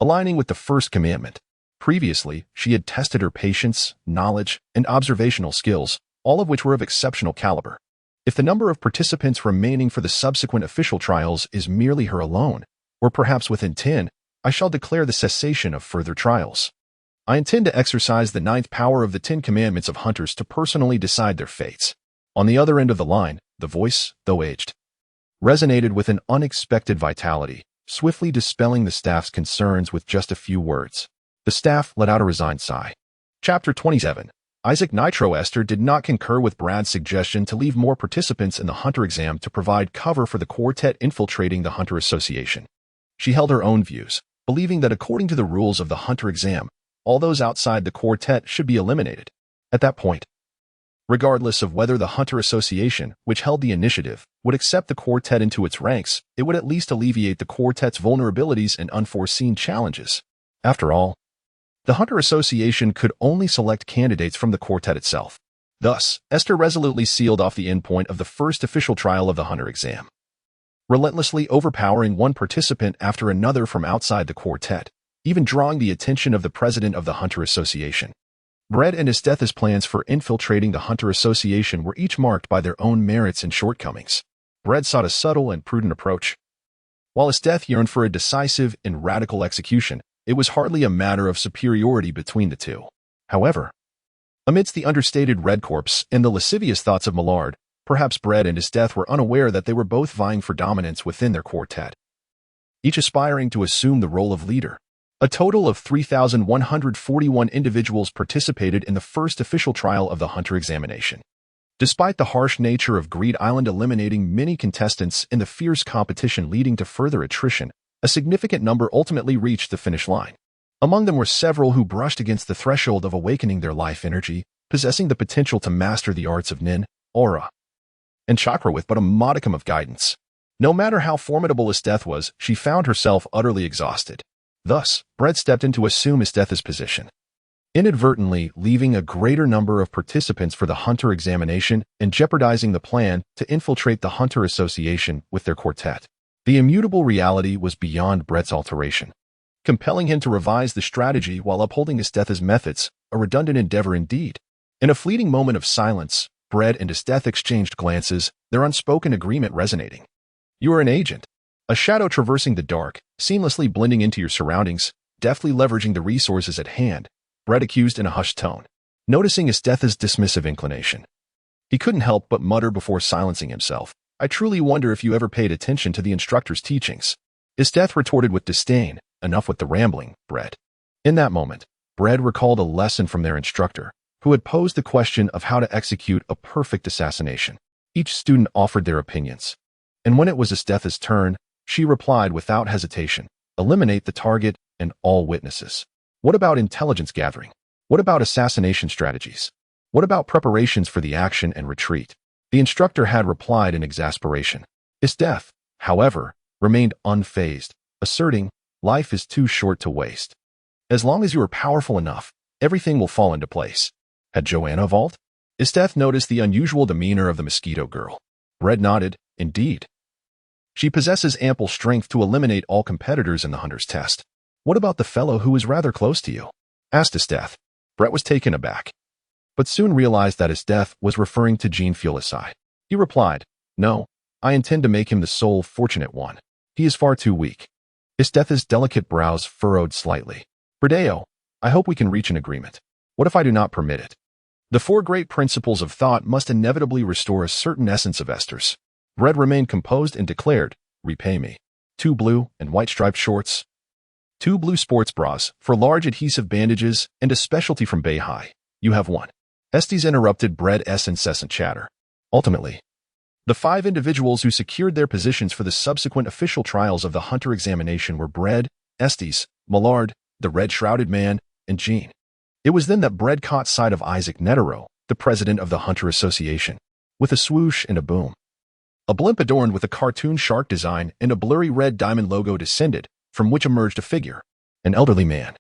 S1: aligning with the first commandment. Previously, she had tested her patience, knowledge, and observational skills, all of which were of exceptional caliber. If the number of participants remaining for the subsequent official trials is merely her alone, or perhaps within 10, I shall declare the cessation of further trials. I intend to exercise the 9th power of the 10 commandments of hunters to personally decide their fates. On the other end of the line, the voice, though aged, resonated with an unexpected vitality, swiftly dispelling the staff's concerns with just a few words. The staff let out a resigned sigh. Chapter 27. Isaac Nitro Esther did not concur with Brad's suggestion to leave more participants in the hunter exam to provide cover for the quartet infiltrating the Hunter Association. She held her own views, believing that according to the rules of the hunter exam, all those outside the quartet should be eliminated. At that point, regardless of whether the Hunter Association, which held the initiative, would accept the quartet into its ranks, it would at least alleviate the quartet's vulnerabilities and unforeseen challenges. After all, the Hunter Association could only select candidates from the quartet itself. Thus, Esther resolutely sealed off the endpoint of the first official trial of the hunter exam, relentlessly overpowering one participant after another from outside the quartet, even drawing the attention of the president of the Hunter Association. Brett and Esteth's plans for infiltrating the Hunter Association were each marked by their own merits and shortcomings. Brett sought a subtle and prudent approach, while Esteth yearned for a decisive and radical execution. It was hardly a matter of superiority between the two. However, amidst the understated Red Corps and the lascivious thoughts of Millard, perhaps Brett and Esteth were unaware that they were both vying for dominance within their quartet, each aspiring to assume the role of leader. A total of 3,141 individuals participated in the first official trial of the hunter examination. Despite the harsh nature of Greed Island eliminating many contestants in the fierce competition leading to further attrition, a significant number ultimately reached the finish line. Among them were several who brushed against the threshold of awakening their life energy, possessing the potential to master the arts of Nin, Aura, and Chakra with but a modicum of guidance. No matter how formidable Esteth was, she found herself utterly exhausted. Thus, Brett stepped in to assume Esteth's position, inadvertently leaving a greater number of participants for the hunter examination and jeopardizing the plan to infiltrate the Hunter Association with their quartet. The immutable reality was beyond Brett's alteration, compelling him to revise the strategy while upholding Esteth's methods, a redundant endeavor indeed. In a fleeting moment of silence, Brett and Esteth exchanged glances, their unspoken agreement resonating. You are an agent, a shadow traversing the dark, seamlessly blending into your surroundings, deftly leveraging the resources at hand, Brett accused in a hushed tone, noticing Esteth's dismissive inclination. He couldn't help but mutter before silencing himself. I truly wonder if you ever paid attention to the instructor's teachings. Esteth retorted with disdain. Enough with the rambling, Brett. In that moment, Brett recalled a lesson from their instructor, who had posed the question of how to execute a perfect assassination. Each student offered their opinions, and when it was Esteth's turn, she replied without hesitation, eliminate the target and all witnesses. What about intelligence gathering? What about assassination strategies? What about preparations for the action and retreat? The instructor had replied in exasperation. Esteth, however, remained unfazed, asserting, life is too short to waste. As long as you are powerful enough, everything will fall into place. Had Joanna evolved? Esteth noticed the unusual demeanor of the mosquito girl. Brett nodded, indeed. She possesses ample strength to eliminate all competitors in the hunter's test. What about the fellow who is rather close to you? Asked Esteth. Brett was taken aback, but soon realized that Esteth was referring to Jean Fulisai. He replied, no, I intend to make him the sole fortunate one. He is far too weak. Esteth's delicate brows furrowed slightly. Bradeo, I hope we can reach an agreement. What if I do not permit it? The 4 great principles of thought must inevitably restore a certain essence of Esther's. Brett remained composed and declared, repay me. 2 blue and white striped shorts, 2 blue sports bras for large adhesive bandages, and a specialty from Beihai. You have 1. Estes interrupted Brett's incessant chatter. Ultimately, The 5 individuals who secured their positions for the subsequent official trials of the Hunter examination were Bread, Estes, Millard, the Red-Shrouded Man, and Jean. It was then that Bread caught sight of Isaac Netero, the president of the Hunter Association. With a swoosh and a boom, a blimp adorned with a cartoon shark design and a blurry red diamond logo descended, from which emerged a figure, an elderly man.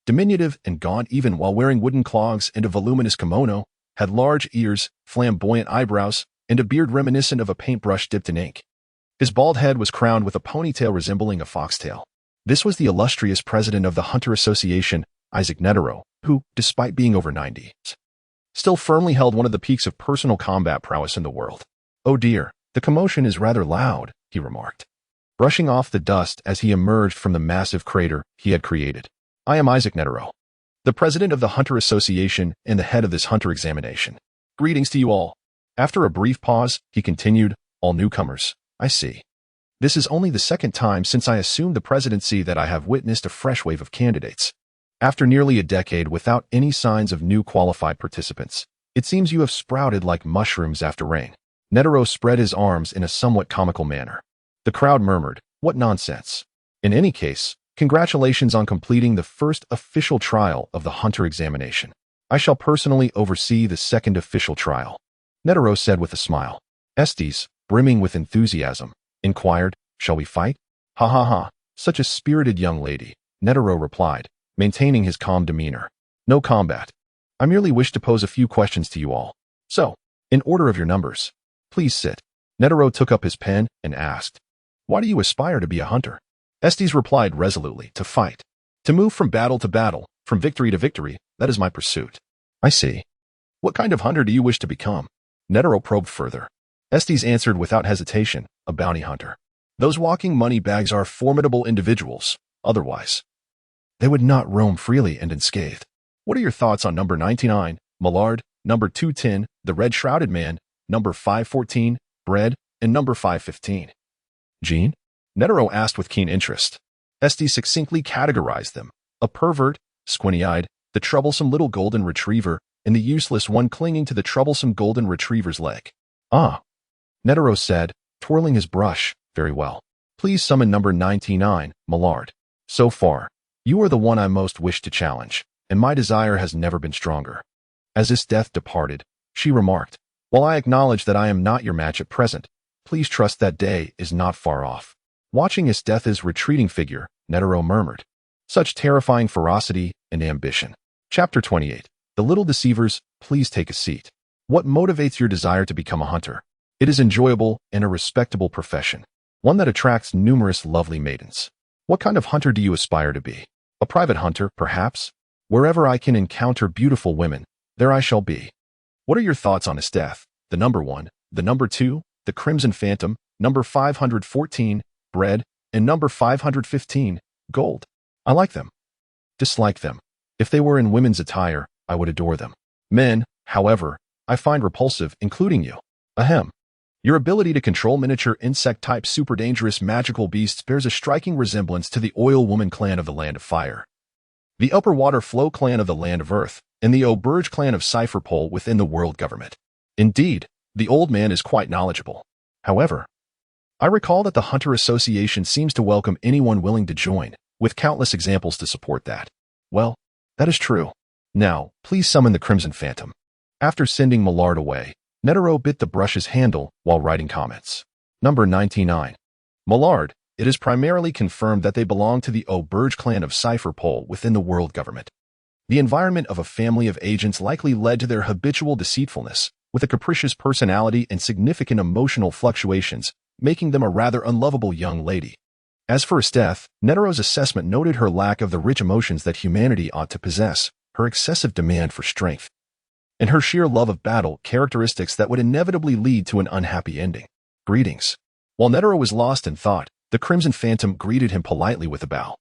S1: Diminutive and gaunt even while wearing wooden clogs and a voluminous kimono, had large ears, flamboyant eyebrows, and a beard reminiscent of a paintbrush dipped in ink. His bald head was crowned with a ponytail resembling a foxtail. This was the illustrious president of the Hunter Association, Isaac Netero, who, despite being over 90, still firmly held one of the peaks of personal combat prowess in the world. "Oh dear, the commotion is rather loud," he remarked, brushing off the dust as he emerged from the massive crater he had created. "I am Isaac Netero, the president of the Hunter Association and the head of this Hunter examination. Greetings to you all." After a brief pause, he continued, "All newcomers, I see. This is only the second time since I assumed the presidency that I have witnessed a fresh wave of candidates. After nearly a decade without any signs of new qualified participants, it seems you have sprouted like mushrooms after rain." Netero spread his arms in a somewhat comical manner. The crowd murmured, "What nonsense." In any case, congratulations on completing the first official trial of the Hunter examination. I shall personally oversee the second official trial, Netero said with a smile. Estes, brimming with enthusiasm, inquired, "Shall we fight?" "Ha ha ha, such a spirited young lady," Netero replied, maintaining his calm demeanor. "No combat. I merely wish to pose a few questions to you all. So, in order of your numbers, please sit." Netero took up his pen and asked, "Why do you aspire to be a hunter?" Estes replied resolutely, "To fight. To move from battle to battle, from victory to victory, that is my pursuit." "I see. What kind of hunter do you wish to become?" Netero probed further. Estes answered without hesitation, "A bounty hunter. Those walking money bags are formidable individuals. Otherwise, they would not roam freely and unscathed." "What are your thoughts on number 99, Millard, number 210, the Red-Shrouded Man, number 514, Bread, and number 515? Jean?" Netero asked with keen interest. Estes succinctly categorized them: a pervert, squinty-eyed, the troublesome little golden retriever, and the useless one clinging to the troublesome golden retriever's leg. "Ah," Netero said, twirling his brush, "very well. Please summon number 99, Millard. So far, you are the one I most wish to challenge, and my desire has never been stronger." As his death departed, she remarked, "While I acknowledge that I am not your match at present, please trust that day is not far off." Watching his death's retreating figure, Netero murmured, "Such terrifying ferocity and ambition." Chapter 28. The Little Deceivers, please take a seat. What motivates your desire to become a hunter? It is enjoyable and a respectable profession, one that attracts numerous lovely maidens. What kind of hunter do you aspire to be? A private hunter, perhaps? Wherever I can encounter beautiful women, there I shall be. What are your thoughts on his death? The number 1, the number 2, the Crimson Phantom, number 514, Bread, and number 515, Gold. I like them. Dislike them. If they were in women's attire, I would adore them. Men, however, I find repulsive, including you. Ahem. Your ability to control miniature insect-type super dangerous magical beasts bears a striking resemblance to the Oil Woman clan of the Land of Fire, the Upper Water Flow clan of the Land of Earth, and the Auberge clan of Cypherpole within the world government. Indeed, the old man is quite knowledgeable. However, I recall that the Hunter Association seems to welcome anyone willing to join, with countless examples to support that. Well, that is true. Now, please summon the Crimson Phantom. After sending Millard away, Netero bit the brush's handle while writing comments. Number 99. Millard, it is primarily confirmed that they belong to the Auberge clan of Cypherpole within the world government. The environment of a family of agents likely led to their habitual deceitfulness, with a capricious personality and significant emotional fluctuations, making them a rather unlovable young lady. As for his death, Netero's assessment noted her lack of the rich emotions that humanity ought to possess, her excessive demand for strength, and her sheer love of battle, characteristics that would inevitably lead to an unhappy ending. Greetings. While Netero was lost in thought, the Crimson Phantom greeted him politely with a bow.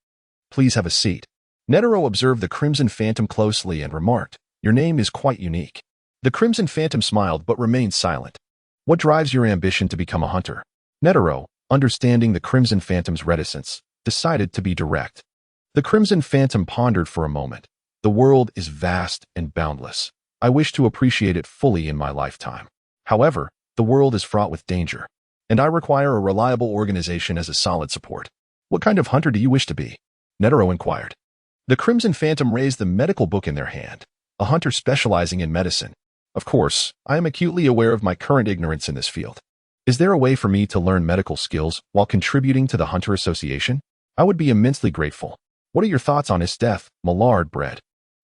S1: "Please have a seat." Netero observed the Crimson Phantom closely and remarked, "Your name is quite unique." The Crimson Phantom smiled but remained silent. "What drives your ambition to become a hunter?" Netero, understanding the Crimson Phantom's reticence, decided to be direct. The Crimson Phantom pondered for a moment. "The world is vast and boundless. I wish to appreciate it fully in my lifetime. However, The world is fraught with danger, and I require a reliable organization as a solid support. What kind of hunter do you wish to be? Netero inquired. The Crimson Phantom raised the medical book in their hand, a hunter specializing in medicine. Of course, I am acutely aware of my current ignorance in this field. Is there a way for me to learn medical skills while contributing to the Hunter Association? I would be immensely grateful. What are your thoughts on his death, Millard bread?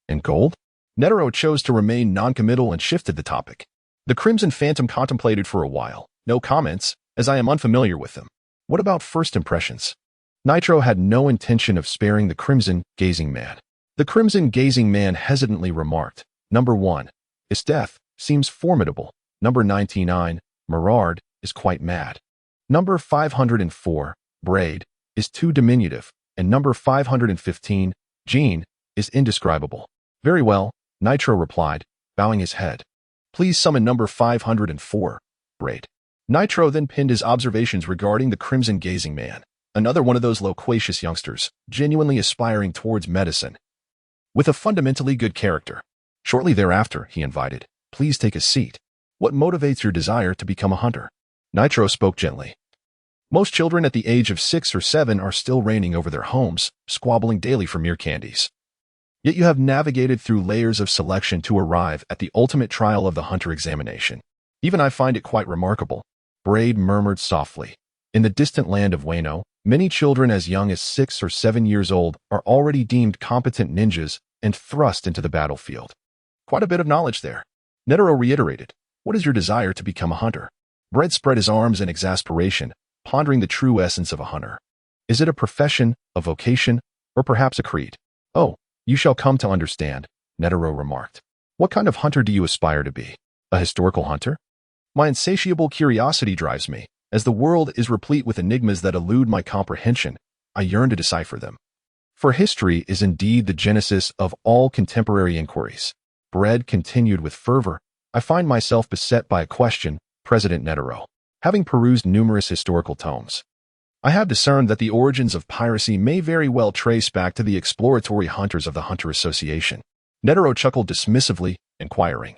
S1: And gold? Netero chose to remain noncommittal and shifted the topic. The Crimson Phantom contemplated for a while. No comments, as I am unfamiliar with them. What about first impressions? Nitro had no intention of sparing the Crimson Gazing Man. The Crimson Gazing Man hesitantly remarked, Number 1. His death seems formidable. Number 99, Mirard, is quite mad. Number 504, Braid, is too diminutive, and number 515, Jean, is indescribable. Very well, Nitro replied, bowing his head. Please summon number 504, Braid. Nitro then pinned his observations regarding the Crimson Gazing Man, another one of those loquacious youngsters, genuinely aspiring towards medicine, with a fundamentally good character. Shortly thereafter, he invited, please take a seat. What motivates your desire to become a hunter? Nitro spoke gently. Most children at the age of 6 or 7 are still reigning over their homes, squabbling daily for mere candies. Yet you have navigated through layers of selection to arrive at the ultimate trial of the hunter examination. Even I find it quite remarkable. Braid murmured softly. In the distant land of Wano, many children as young as 6 or 7 years old are already deemed competent ninjas and thrust into the battlefield. Quite a bit of knowledge there. Netero reiterated, what is your desire to become a hunter? Braid spread his arms in exasperation, pondering the true essence of a hunter. Is it a profession, a vocation, or perhaps a creed? Oh, you shall come to understand, Netero remarked. What kind of hunter do you aspire to be? A historical hunter? My insatiable curiosity drives me. As the world is replete with enigmas that elude my comprehension, I yearn to decipher them. For history is indeed the genesis of all contemporary inquiries. Braid continued with fervor. I find myself beset by a question, President Netero. Having perused numerous historical tomes, I have discerned that the origins of piracy may very well trace back to the exploratory hunters of the Hunter Association. Netero chuckled dismissively, inquiring,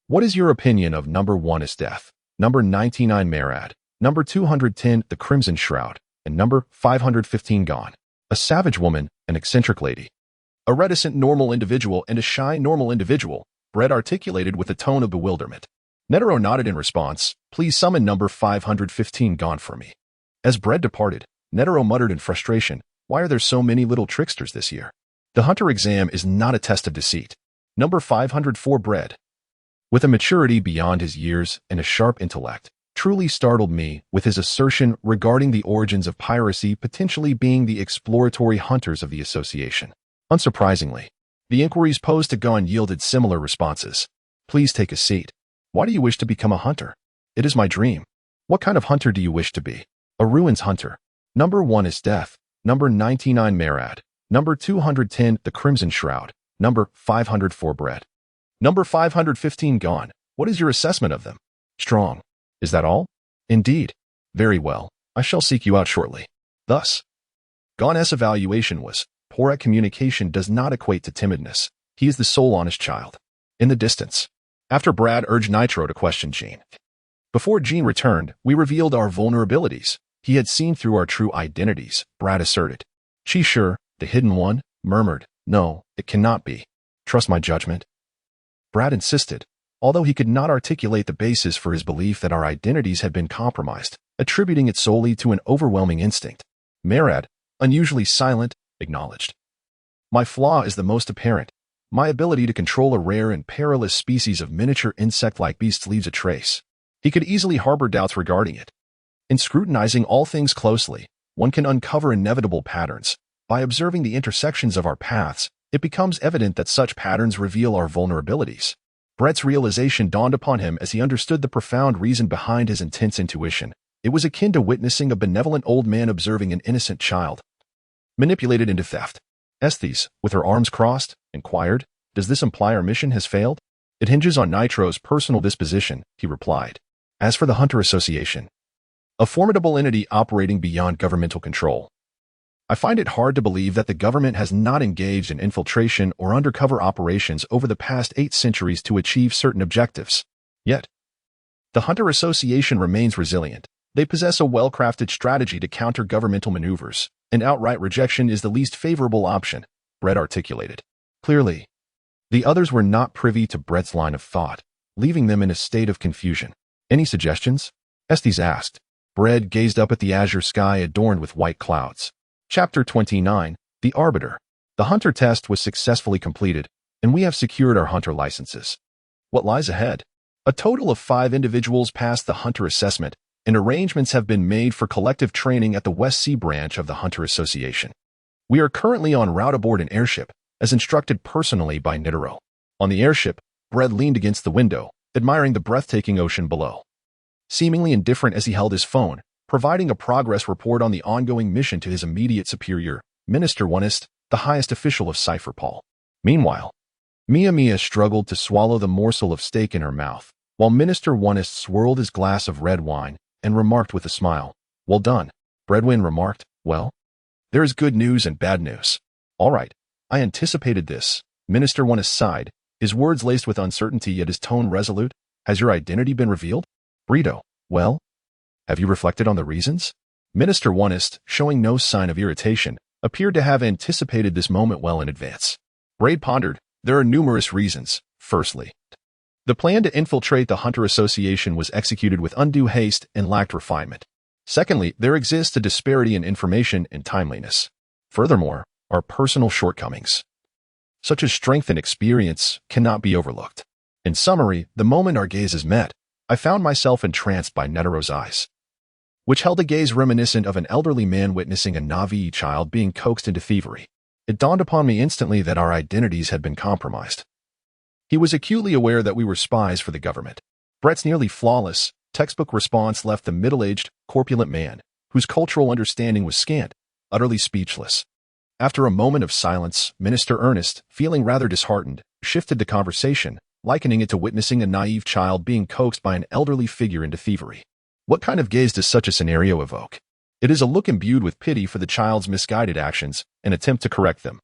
S1: what is your opinion of number 1 is death, number 99 Marad, number 210 the Crimson Shroud, and number 515 gone? A savage woman, an eccentric lady, a reticent normal individual, and a shy normal individual, Braid articulated with a tone of bewilderment. Netero nodded in response, please summon number 515 gone for me. As Braid departed, Netero muttered in frustration, why are there so many little tricksters this year? The hunter exam is not a test of deceit. Number 504 Braid, with a maturity beyond his years and a sharp intellect, truly startled me with his assertion regarding the origins of piracy potentially being the exploratory hunters of the association. Unsurprisingly, the inquiries posed to Gon yielded similar responses. Please take a seat. Why do you wish to become a hunter? It is my dream. What kind of hunter do you wish to be? A ruins hunter. Number 1 is death. Number 99 Marad. Number 210 the Crimson Shroud. Number 504 Braid. Number 515 gone. What is your assessment of them? Strong. Is that all? Indeed. Very well. I shall seek you out shortly. Thus, Gon's evaluation was, poor at communication does not equate to timidness. He is the sole honest child. In the distance, after Braid urged Nitro to question Jean. Before Jean returned, we revealed our vulnerabilities. He had seen through our true identities, Braid asserted. She sure, the hidden one, murmured, no, it cannot be. Trust my judgment. Braid insisted, although he could not articulate the basis for his belief that our identities had been compromised, attributing it solely to an overwhelming instinct. Marad, unusually silent, acknowledged. My flaw is the most apparent. My ability to control a rare and perilous species of miniature insect-like beasts leaves a trace. He could easily harbor doubts regarding it. In scrutinizing all things closely, one can uncover inevitable patterns. By observing the intersections of our paths, it becomes evident that such patterns reveal our vulnerabilities. Brett's realization dawned upon him as he understood the profound reason behind his intense intuition. It was akin to witnessing a benevolent old man observing an innocent child manipulated into theft. Estes, with her arms crossed, inquired, does this imply our mission has failed? It hinges on Nitro's personal disposition, he replied. As for the Hunter Association, a formidable entity operating beyond governmental control, I find it hard to believe that the government has not engaged in infiltration or undercover operations over the past 8 centuries to achieve certain objectives. Yet, The Hunter Association remains resilient. They possess a well-crafted strategy to counter governmental maneuvers, and outright rejection is the least favorable option, Brett articulated. Clearly, the others were not privy to Brett's line of thought, leaving them in a state of confusion. Any suggestions? Estes asked. Brett gazed up at the azure sky adorned with white clouds. Chapter 29, The Arbiter. The Hunter test was successfully completed, and we have secured our Hunter licenses. What lies ahead? A total of 5 individuals passed the Hunter assessment, and arrangements have been made for collective training at the West Sea branch of the Hunter Association. We are currently en route aboard an airship, as instructed personally by Nitaro. On the airship, Brett leaned against the window, admiring the breathtaking ocean below. Seemingly indifferent as he held his phone, providing a progress report on the ongoing mission to his immediate superior, Minister Wano, the highest official of Cypherpol. Meanwhile, Mia struggled to swallow the morsel of steak in her mouth, while Minister Wano swirled his glass of red wine and remarked with a smile, "Well done." Bredwin remarked, "Well, there is good news and bad news." "All right, I anticipated this." Minister Wano sighed, his words laced with uncertainty yet his tone resolute. "Has your identity been revealed?" Brito, "Well, have you reflected on the reasons?" Minister Wano, showing no sign of irritation, appeared to have anticipated this moment well in advance. Braid pondered, "There are numerous reasons. Firstly, the plan to infiltrate the Hunter Association was executed with undue haste and lacked refinement. Secondly, there exists a disparity in information and timeliness. Furthermore, our personal shortcomings, such as strength and experience, cannot be overlooked. In summary, the moment our gazes met, I found myself entranced by Netaro's eyes, which held a gaze reminiscent of an elderly man witnessing a Navi child being coaxed into thievery. It dawned upon me instantly that our identities had been compromised. He was acutely aware that we were spies for the government. Brett's nearly flawless, textbook response left the middle-aged, corpulent man, whose cultural understanding was scant, utterly speechless. After a moment of silence, Minister Ernest, feeling rather disheartened, shifted the conversation, likening it to witnessing a naive child being coaxed by an elderly figure into thievery. What kind of gaze does such a scenario evoke? It is a look imbued with pity for the child's misguided actions and attempt to correct them,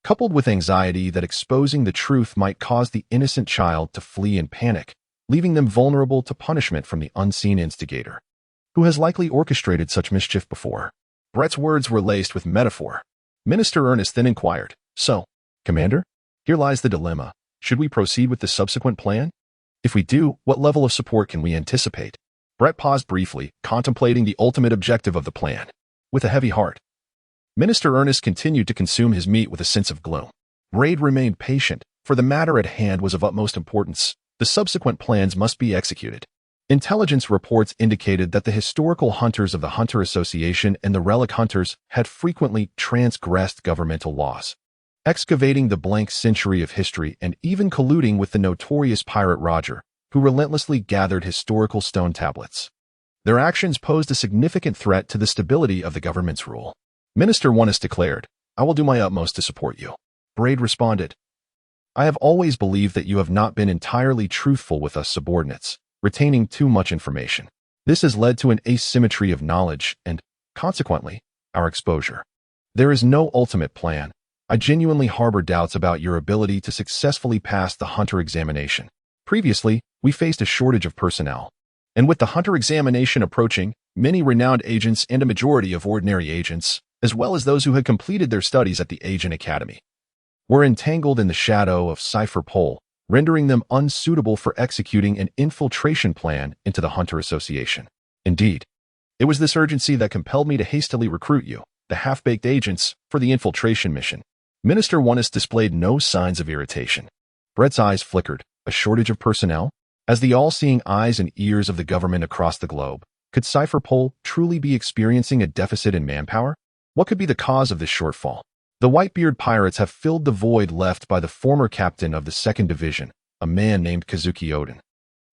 S1: coupled with anxiety that exposing the truth might cause the innocent child to flee in panic, leaving them vulnerable to punishment from the unseen instigator, who has likely orchestrated such mischief before. Brett's words were laced with metaphor. Minister Ernest then inquired, "So, Commander, here lies the dilemma. Should we proceed with the subsequent plan? If we do, what level of support can we anticipate?" Brett paused briefly, contemplating the ultimate objective of the plan. With a heavy heart, Minister Ernest continued to consume his meat with a sense of gloom. Raid remained patient, for the matter at hand was of utmost importance. The subsequent plans must be executed. Intelligence reports indicated that the historical hunters of the Hunter Association and the relic hunters had frequently transgressed governmental laws, excavating the blank century of history and even colluding with the notorious pirate Roger, who relentlessly gathered historical stone tablets. Their actions posed a significant threat to the stability of the government's rule. Minister Wano declared, "I will do my utmost to support you." Braid responded, "I have always believed that you have not been entirely truthful with us subordinates, retaining too much information. This has led to an asymmetry of knowledge and, consequently, our exposure. There is no ultimate plan. I genuinely harbor doubts about your ability to successfully pass the Hunter examination. Previously, we faced a shortage of personnel, and with the Hunter examination approaching, many renowned agents and a majority of ordinary agents, as well as those who had completed their studies at the Agent Academy, were entangled in the shadow of Cypherpol, rendering them unsuitable for executing an infiltration plan into the Hunter Association. Indeed, it was this urgency that compelled me to hastily recruit you, the half-baked agents, for the infiltration mission." Minister Wano displayed no signs of irritation. Brett's eyes flickered. A shortage of personnel? As the all-seeing eyes and ears of the government across the globe, could Cypherpol truly be experiencing a deficit in manpower? What could be the cause of this shortfall? The Whitebeard pirates have filled the void left by the former captain of the 2nd Division, a man named Kazuki Odin,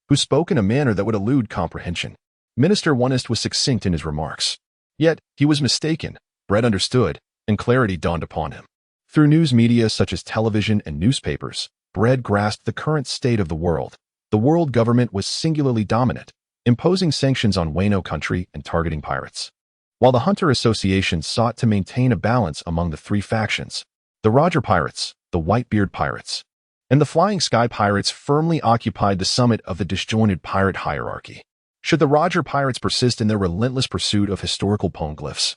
S1: who spoke in a manner that would elude comprehension. Minister Wano was succinct in his remarks. Yet, he was mistaken. Brett understood, and clarity dawned upon him. Through news media such as television and newspapers, Brett grasped the current state of the world. The world government was singularly dominant, imposing sanctions on Wano Country and targeting pirates, while the Hunter Association sought to maintain a balance among the 3 factions: the Roger Pirates, the Whitebeard Pirates, and the Flying Sky Pirates firmly occupied the summit of the disjointed pirate hierarchy. Should the Roger Pirates persist in their relentless pursuit of historical poneglyphs?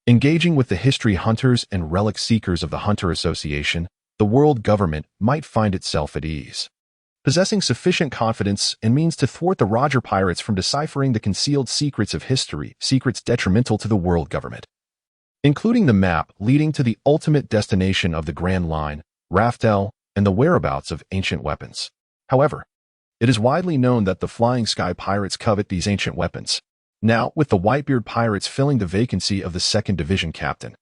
S1: Engaging with the history hunters and relic seekers of the Hunter Association, the world government might find itself at ease, possessing sufficient confidence and means to thwart the Roger Pirates from deciphering the concealed secrets of history, secrets detrimental to the world government, including the map leading to the ultimate destination of the Grand Line, Raftel, and the whereabouts of ancient weapons. However, it is widely known that the Flying Sky Pirates covet these ancient weapons. Now, with the Whitebeard Pirates filling the vacancy of the 2nd Division captain,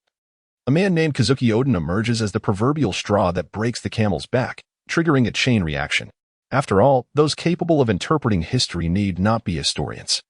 S1: a man named Kazuki Odin emerges as the proverbial straw that breaks the camel's back, triggering a chain reaction. After all, those capable of interpreting history need not be historians.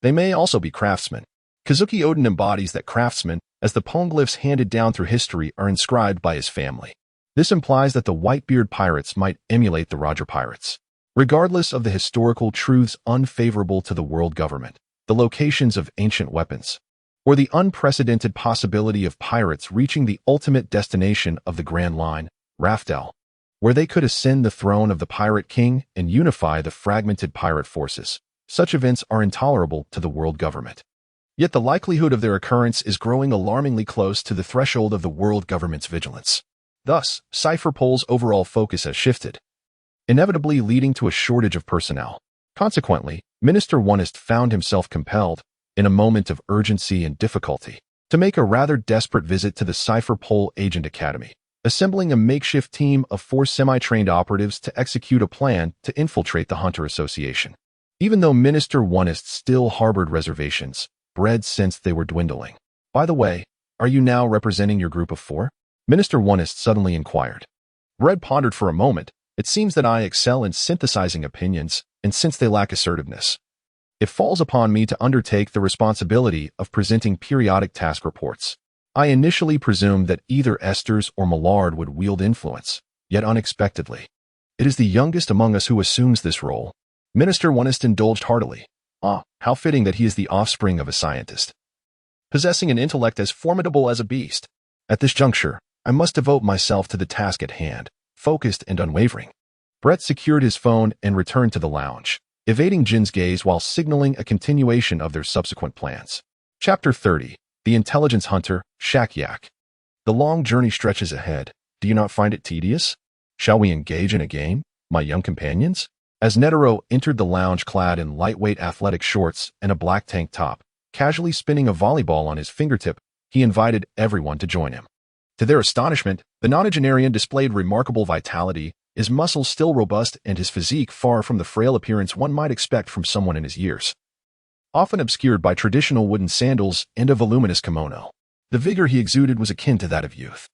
S1: They may also be craftsmen. Kazuki Odin embodies that craftsmen, as the poneglyphs handed down through history are inscribed by his family. This implies that the Whitebeard Pirates might emulate the Roger Pirates. Regardless of the historical truths unfavorable to the world government, the locations of ancient weapons, or the unprecedented possibility of pirates reaching the ultimate destination of the Grand Line, Raftel, where they could ascend the throne of the Pirate King and unify the fragmented pirate forces. Such events are intolerable to the world government. Yet the likelihood of their occurrence is growing alarmingly close to the threshold of the world government's vigilance. Thus, Cypherpole's overall focus has shifted, inevitably leading to a shortage of personnel. Consequently, Minister Onest found himself compelled, in a moment of urgency and difficulty, to make a rather desperate visit to the Cypherpole Agent Academy, assembling a makeshift team of 4 semi-trained operatives to execute a plan to infiltrate the Hunter Association. Even though Minister Onest still harbored reservations, Bredd sensed they were dwindling. "By the way, are you now representing your group of 4? Minister Onest suddenly inquired. Bredd pondered for a moment. "It seems that I excel in synthesizing opinions, and since they lack assertiveness, it falls upon me to undertake the responsibility of presenting periodic task reports. I initially presumed that either Esters or Millard would wield influence, yet unexpectedly, it is the youngest among us who assumes this role." Minister Onest indulged heartily. "Ah, how fitting that he is the offspring of a scientist, possessing an intellect as formidable as a beast. At this juncture, I must devote myself to the task at hand, focused and unwavering." Brett secured his phone and returned to the lounge, evading Jin's gaze while signaling a continuation of their subsequent plans. Chapter 30. The Intelligence Hunter, Shakyak. The long journey stretches ahead. Do you not find it tedious? Shall we engage in a game, my young companions? As Netero entered the lounge clad in lightweight athletic shorts and a black tank top, casually spinning a volleyball on his fingertip, he invited everyone to join him. To their astonishment, the nonagenarian displayed remarkable vitality, his muscles still robust and his physique far from the frail appearance one might expect from someone in his years, often obscured by traditional wooden sandals and a voluminous kimono. The vigor he exuded was akin to that of youth,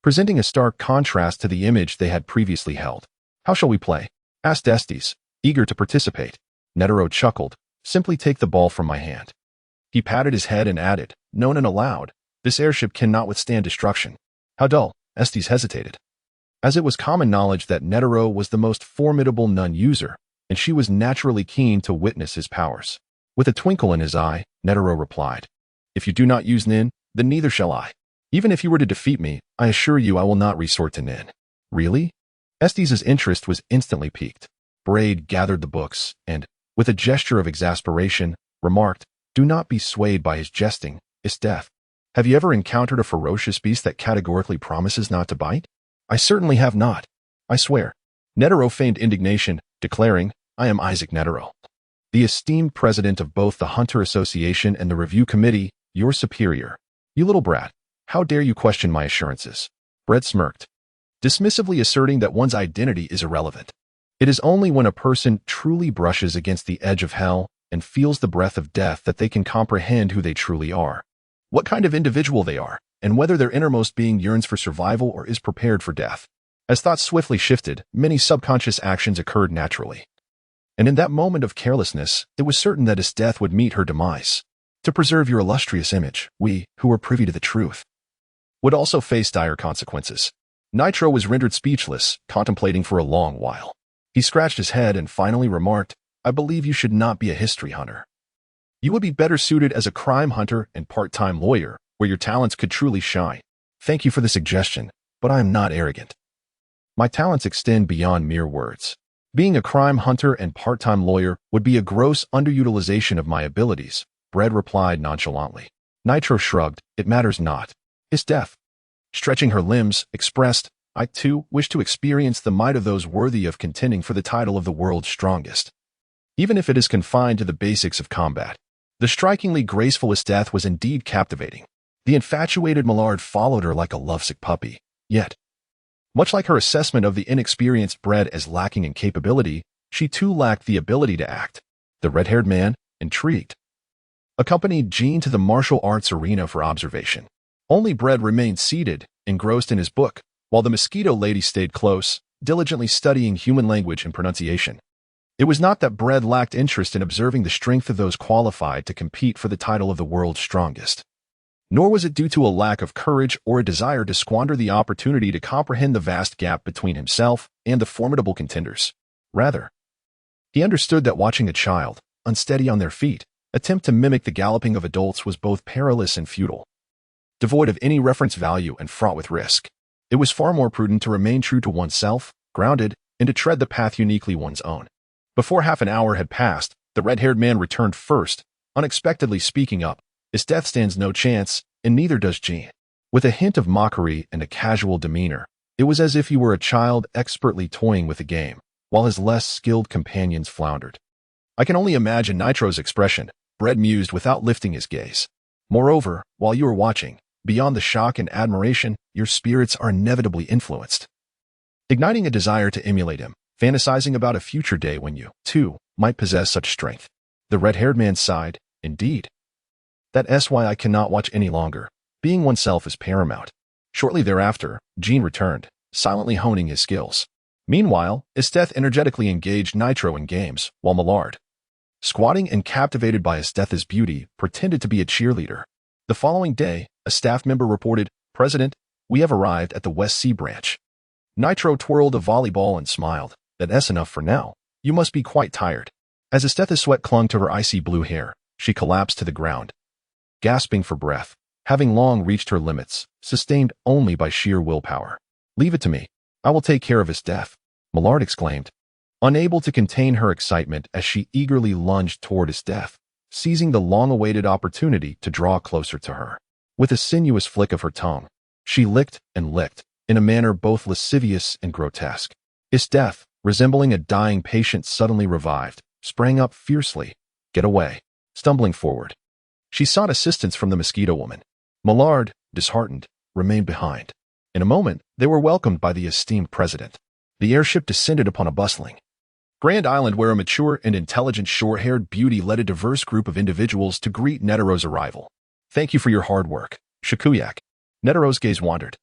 S1: presenting a stark contrast to the image they had previously held. "How shall we play?" asked Estes, eager to participate. Netero chuckled. "Simply take the ball from my hand." He patted his head and added, "Known and aloud, this airship cannot withstand destruction." "How dull," Estes hesitated, as it was common knowledge that Netero was the most formidable non-user, and she was naturally keen to witness his powers. With a twinkle in his eye, Netero replied, "If you do not use Nin, then neither shall I. Even if you were to defeat me, I assure you I will not resort to Nin." "Really?" Estes's interest was instantly piqued. Braid gathered the books and, with a gesture of exasperation, remarked, "Do not be swayed by his jesting, it's death. Have you ever encountered a ferocious beast that categorically promises not to bite?" "I certainly have not. I swear." Netero feigned indignation, declaring, "I am Isaac Netero, the esteemed president of both the Hunter Association and the Review Committee, your superior. You little brat, how dare you question my assurances?" Brett smirked, dismissively asserting that one's identity is irrelevant. It is only when a person truly brushes against the edge of hell and feels the breath of death that they can comprehend who they truly are, what kind of individual they are, and whether their innermost being yearns for survival or is prepared for death. As thoughts swiftly shifted, many subconscious actions occurred naturally. And in that moment of carelessness, it was certain that his death would meet her demise. To preserve your illustrious image, we, who were privy to the truth, would also face dire consequences. Nitro was rendered speechless, contemplating for a long while. He scratched his head and finally remarked, "I believe you should not be a history hunter. You would be better suited as a crime hunter and part-time lawyer, where your talents could truly shine. Thank you for the suggestion, but I am not arrogant." My talents extend beyond mere words. Being a crime hunter and part-time lawyer would be a gross underutilization of my abilities, Bread replied nonchalantly. Nitro shrugged. It matters not. His death. Stretching her limbs, expressed, I too wish to experience the might of those worthy of contending for the title of the world's strongest. Even if it is confined to the basics of combat. The strikingly graceful Esteth was indeed captivating. The infatuated Millard followed her like a lovesick puppy. Yet, much like her assessment of the inexperienced Bread as lacking in capability, she too lacked the ability to act. The red-haired man, intrigued, accompanied Jean to the martial arts arena for observation. Only Bread remained seated, engrossed in his book, while the mosquito lady stayed close, diligently studying human language and pronunciation. It was not that Bread lacked interest in observing the strength of those qualified to compete for the title of the world's strongest. Nor was it due to a lack of courage or a desire to squander the opportunity to comprehend the vast gap between himself and the formidable contenders. Rather, he understood that watching a child, unsteady on their feet, attempt to mimic the galloping of adults was both perilous and futile. Devoid of any reference value and fraught with risk. It was far more prudent to remain true to oneself, grounded, and to tread the path uniquely one's own. Before half an hour had passed, the red-haired man returned first, unexpectedly speaking up. His death stands no chance, and neither does Jean. With a hint of mockery and a casual demeanor, it was as if he were a child expertly toying with a game, while his less skilled companions floundered. I can only imagine Nitro's expression, Bread mused without lifting his gaze. Moreover, while you are watching, beyond the shock and admiration, your spirits are inevitably influenced, igniting a desire to emulate him, fantasizing about a future day when you, too, might possess such strength. The red-haired man sighed. Indeed. That's why I cannot watch any longer. Being oneself is paramount. Shortly thereafter, Jean returned, silently honing his skills. Meanwhile, Esteth energetically engaged Nitro in games, while Millard, squatting and captivated by Esteth's beauty, pretended to be a cheerleader. The following day, a staff member reported, President, we have arrived at the West Sea Branch. Nitro twirled a volleyball and smiled. That's enough for now. You must be quite tired. As Esteth's sweat clung to her icy blue hair, she collapsed to the ground, gasping for breath, having long reached her limits, sustained only by sheer willpower. Leave it to me. I will take care of his death, Millard exclaimed, unable to contain her excitement as she eagerly lunged toward his death, seizing the long-awaited opportunity to draw closer to her. With a sinuous flick of her tongue, she licked and licked, in a manner both lascivious and grotesque. His death, resembling a dying patient suddenly revived, sprang up fiercely. Get away. Stumbling forward, she sought assistance from the mosquito woman. Millard, disheartened, remained behind. In a moment, they were welcomed by the esteemed president. The airship descended upon a bustling Grand Island where a mature and intelligent short-haired beauty led a diverse group of individuals to greet Netero's arrival. Thank you for your hard work, Shikuyak. Netero's gaze wandered,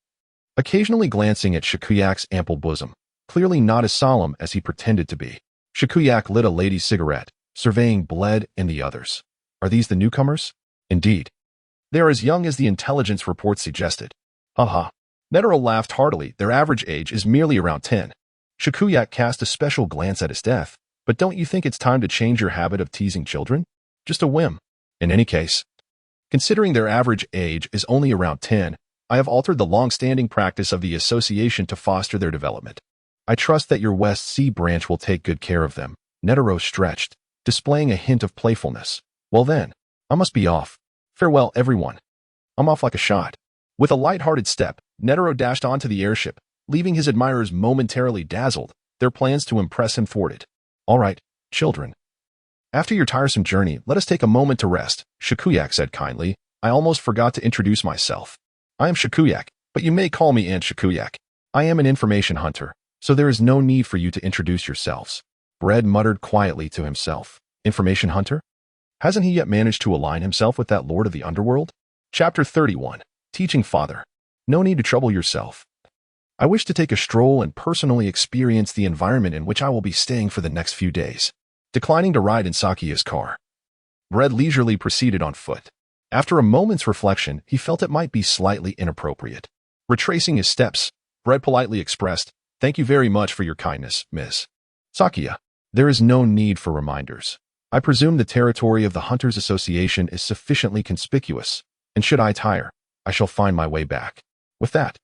S1: occasionally glancing at Shikuyak's ample bosom, clearly not as solemn as he pretended to be. Shikuyak lit a lady's cigarette, surveying Bled and the others. Are these the newcomers? Indeed. They are as young as the intelligence report suggested. Haha. Netero laughed heartily. Their average age is merely around 10. Shikuyak cast a special glance at his death. But don't you think it's time to change your habit of teasing children? Just a whim. In any case, considering their average age is only around 10, I have altered the long-standing practice of the association to foster their development. I trust that your West Sea branch will take good care of them. Netero stretched, displaying a hint of playfulness. Well then, I must be off. Farewell, everyone. I'm off like a shot. With a light-hearted step, Netero dashed onto the airship, leaving his admirers momentarily dazzled, their plans to impress him thwarted. All right, children. After your tiresome journey, let us take a moment to rest, Shikuyak said kindly. I almost forgot to introduce myself. I am Shikuyak, but you may call me Aunt Shikuyak. I am an information hunter, so there is no need for you to introduce yourselves. Bread muttered quietly to himself. Information hunter? Hasn't he yet managed to align himself with that lord of the underworld? Chapter 31. Teaching Father. No need to trouble yourself. I wish to take a stroll and personally experience the environment in which I will be staying for the next few days. Declining to ride in Sakiya's car, Bread leisurely proceeded on foot. After a moment's reflection, he felt it might be slightly inappropriate. Retracing his steps, Bread politely expressed, Thank you very much for your kindness, Miss Sakiya. There is no need for reminders. I presume the territory of the Hunters Association is sufficiently conspicuous, and should I tire, I shall find my way back. With that,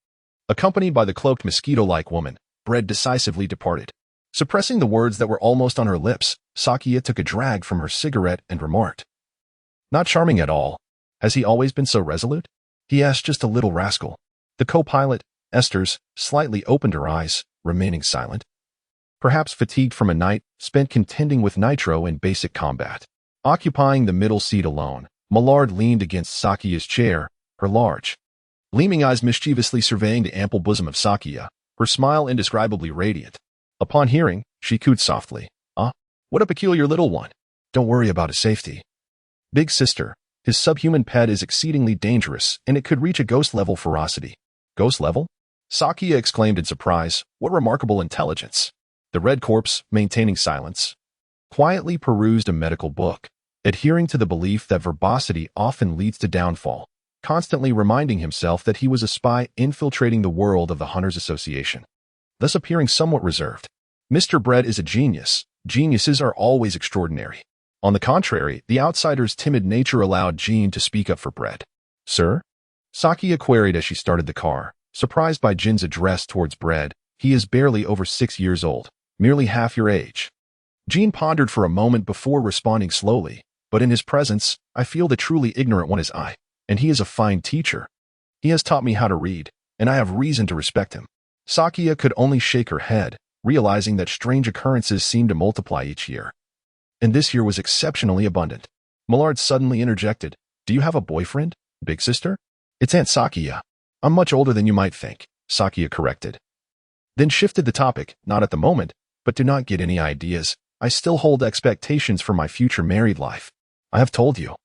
S1: accompanied by the cloaked mosquito-like woman, Bread decisively departed. Suppressing the words that were almost on her lips, Sakia took a drag from her cigarette and remarked, "Not charming at all. Has he always been so resolute?" He asked, just a little rascal. The co-pilot, Esther's, slightly opened her eyes, remaining silent. Perhaps fatigued from a night spent contending with Nitro in basic combat. Occupying the middle seat alone, Millard leaned against Sakia's chair, her large, gleaming eyes mischievously surveying the ample bosom of Sakia, her smile indescribably radiant. Upon hearing, she cooed softly, "Ah, what a peculiar little one. Don't worry about his safety. Big sister, his subhuman pet is exceedingly dangerous and it could reach a ghost-level ferocity." "Ghost level?" Sakia exclaimed in surprise. What remarkable intelligence. The red corpse, maintaining silence, quietly perused a medical book, adhering to the belief that verbosity often leads to downfall, constantly reminding himself that he was a spy infiltrating the world of the Hunters Association, thus appearing somewhat reserved. Mr. Bread is a genius. Geniuses are always extraordinary. On the contrary, the outsider's timid nature allowed Jean to speak up for Bread. "Sir?" Sakia queried as she started the car, surprised by Jin's address towards Bread. "He is barely over 6 years old, merely half your age." Jean pondered for a moment before responding slowly, "But in his presence, I feel the truly ignorant one is I, and he is a fine teacher. He has taught me how to read, and I have reason to respect him." Sakia could only shake her head, realizing that strange occurrences seemed to multiply each year. And this year was exceptionally abundant. Millard suddenly interjected, "Do you have a boyfriend, big sister?" "It's Aunt Sakia. I'm much older than you might think," Sakia corrected. Then shifted the topic, "Not at the moment, but do not get any ideas. I still hold expectations for my future married life. I have told you.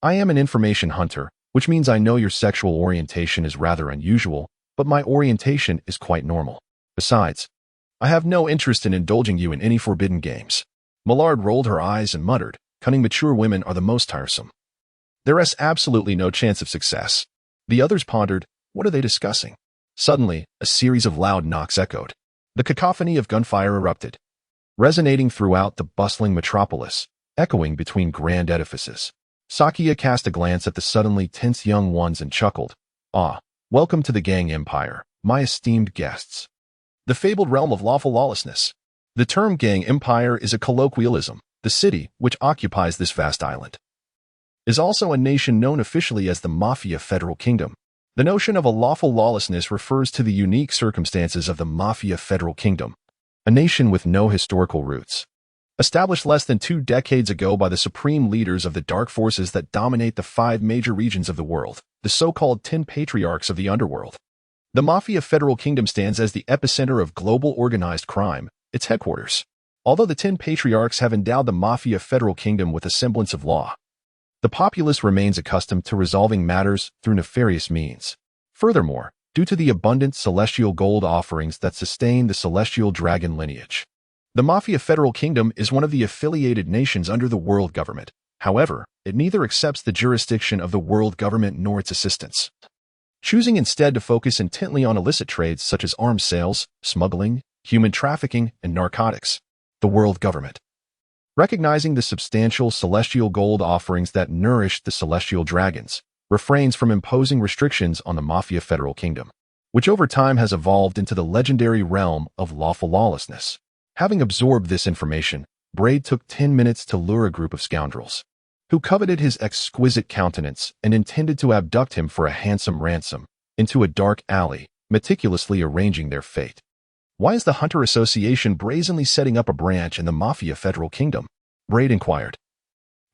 S1: I am an information hunter, which means I know your sexual orientation is rather unusual, but my orientation is quite normal. Besides, I have no interest in indulging you in any forbidden games." Millard rolled her eyes and muttered, "Cunning mature women are the most tiresome. There is absolutely no chance of success." The others pondered, what are they discussing? Suddenly, a series of loud knocks echoed. The cacophony of gunfire erupted, resonating throughout the bustling metropolis, echoing between grand edifices. Sakia cast a glance at the suddenly tense young ones and chuckled, "Ah, welcome to the gang empire, my esteemed guests. The fabled realm of lawful lawlessness." The term gang empire is a colloquialism. The city, which occupies this vast island, is also a nation known officially as the Mafia Federal Kingdom. The notion of a lawful lawlessness refers to the unique circumstances of the Mafia Federal Kingdom, a nation with no historical roots. Established less than 2 decades ago by the supreme leaders of the dark forces that dominate the 5 major regions of the world, the so-called 10 patriarchs of the underworld. The Mafia Federal Kingdom stands as the epicenter of global organized crime, its headquarters. Although the 10 patriarchs have endowed the Mafia Federal Kingdom with a semblance of law, the populace remains accustomed to resolving matters through nefarious means. Furthermore, due to the abundant celestial gold offerings that sustain the celestial dragon lineage, the Mafia Federal Kingdom is one of the affiliated nations under the world government. However, it neither accepts the jurisdiction of the world government nor its assistance, choosing instead to focus intently on illicit trades such as arms sales, smuggling, human trafficking, and narcotics. The world government, recognizing the substantial celestial gold offerings that nourish the celestial dragons, refrains from imposing restrictions on the Mafia Federal Kingdom, which over time has evolved into the legendary realm of lawful lawlessness. Having absorbed this information, Braid took 10 minutes to lure a group of scoundrels, who coveted his exquisite countenance and intended to abduct him for a handsome ransom, into a dark alley, meticulously arranging their fate. "Why is the Hunter Association brazenly setting up a branch in the Mafia Federal Kingdom?" Braid inquired.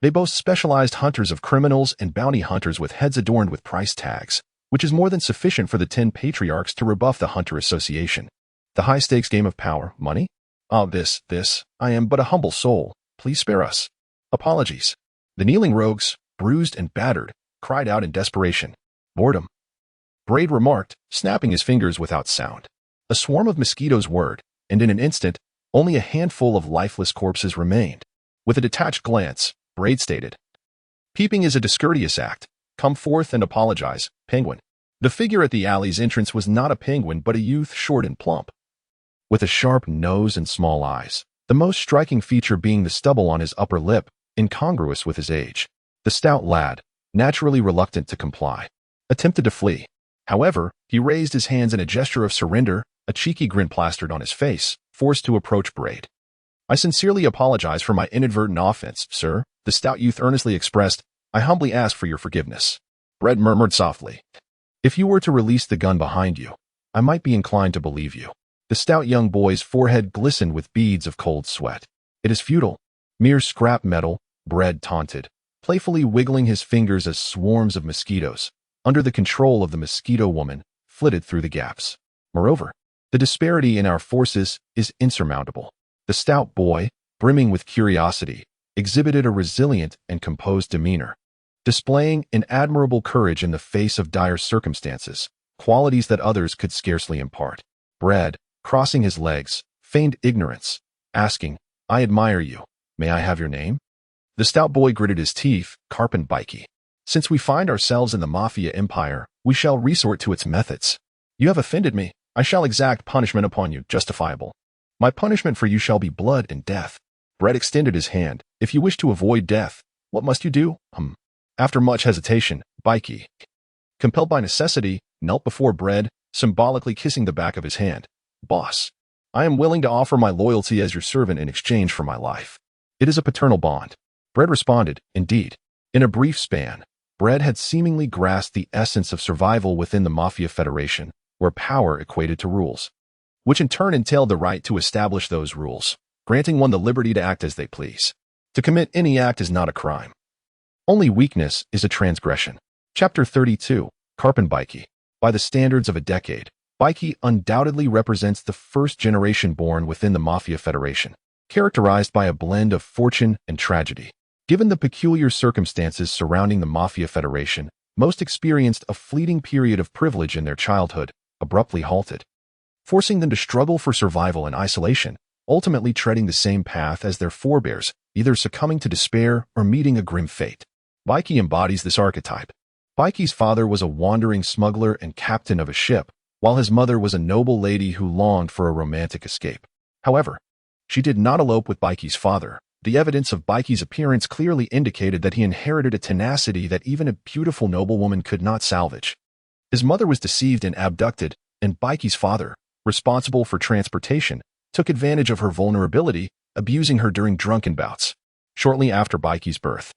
S1: "They boast specialized hunters of criminals and bounty hunters with heads adorned with price tags, which is more than sufficient for the 10 patriarchs to rebuff the Hunter Association. The high-stakes game of power, money? Ah, this, I am but a humble soul. Please spare us. Apologies." The kneeling rogues, bruised and battered, cried out in desperation. "Boredom," Braid remarked, snapping his fingers without sound. A swarm of mosquitoes whirred, and in an instant, only a handful of lifeless corpses remained. With a detached glance, Braid stated, "Peeping is a discourteous act. Come forth and apologize, penguin." The figure at the alley's entrance was not a penguin but a youth short and plump, with a sharp nose and small eyes, the most striking feature being the stubble on his upper lip, incongruous with his age. The stout lad, naturally reluctant to comply, attempted to flee. However, he raised his hands in a gesture of surrender, a cheeky grin plastered on his face, forced to approach Braid. "I sincerely apologize for my inadvertent offense, sir," the stout youth earnestly expressed. "I humbly ask for your forgiveness." Braid murmured softly, "If you were to release the gun behind you, I might be inclined to believe you." The stout young boy's forehead glistened with beads of cold sweat. "It is futile. Mere scrap metal," Braid taunted, playfully wiggling his fingers as swarms of mosquitoes, under the control of the mosquito woman, flitted through the gaps. Moreover, the disparity in our forces is insurmountable. The stout boy, brimming with curiosity, exhibited a resilient and composed demeanor, displaying an admirable courage in the face of dire circumstances, qualities that others could scarcely impart. Braid, crossing his legs, feigned ignorance, asking, "I admire you. May I have your name?" The stout boy gritted his teeth. "Clan.They. Since we find ourselves in the Mafia Empire, we shall resort to its methods. You have offended me. I shall exact punishment upon you, justifiable. My punishment for you shall be blood and death." Braid extended his hand. "If you wish to avoid death, what must you do?" After much hesitation, They, compelled by necessity, knelt before Braid, symbolically kissing the back of his hand. "Boss, I am willing to offer my loyalty as your servant in exchange for my life. It is a paternal bond." Braid responded, "Indeed." In a brief span, Braid had seemingly grasped the essence of survival within the Mafia Federation, where power equated to rules, which in turn entailed the right to establish those rules, granting one the liberty to act as they please. To commit any act is not a crime. Only weakness is a transgression. Chapter 32, Clan.They. By the standards of a decade, They undoubtedly represents the first generation born within the Mafia Federation, characterized by a blend of fortune and tragedy. Given the peculiar circumstances surrounding the Mafia Federation, most experienced a fleeting period of privilege in their childhood, abruptly halted, forcing them to struggle for survival in isolation, ultimately treading the same path as their forebears, either succumbing to despair or meeting a grim fate. They embodies this archetype. Baiki's father was a wandering smuggler and captain of a ship, while his mother was a noble lady who longed for a romantic escape. However, she did not elope with Baiki's father. The evidence of Baiki's appearance clearly indicated that he inherited a tenacity that even a beautiful noblewoman could not salvage. His mother was deceived and abducted, and Baiki's father, responsible for transportation, took advantage of her vulnerability, abusing her during drunken bouts. Shortly after Baiki's birth,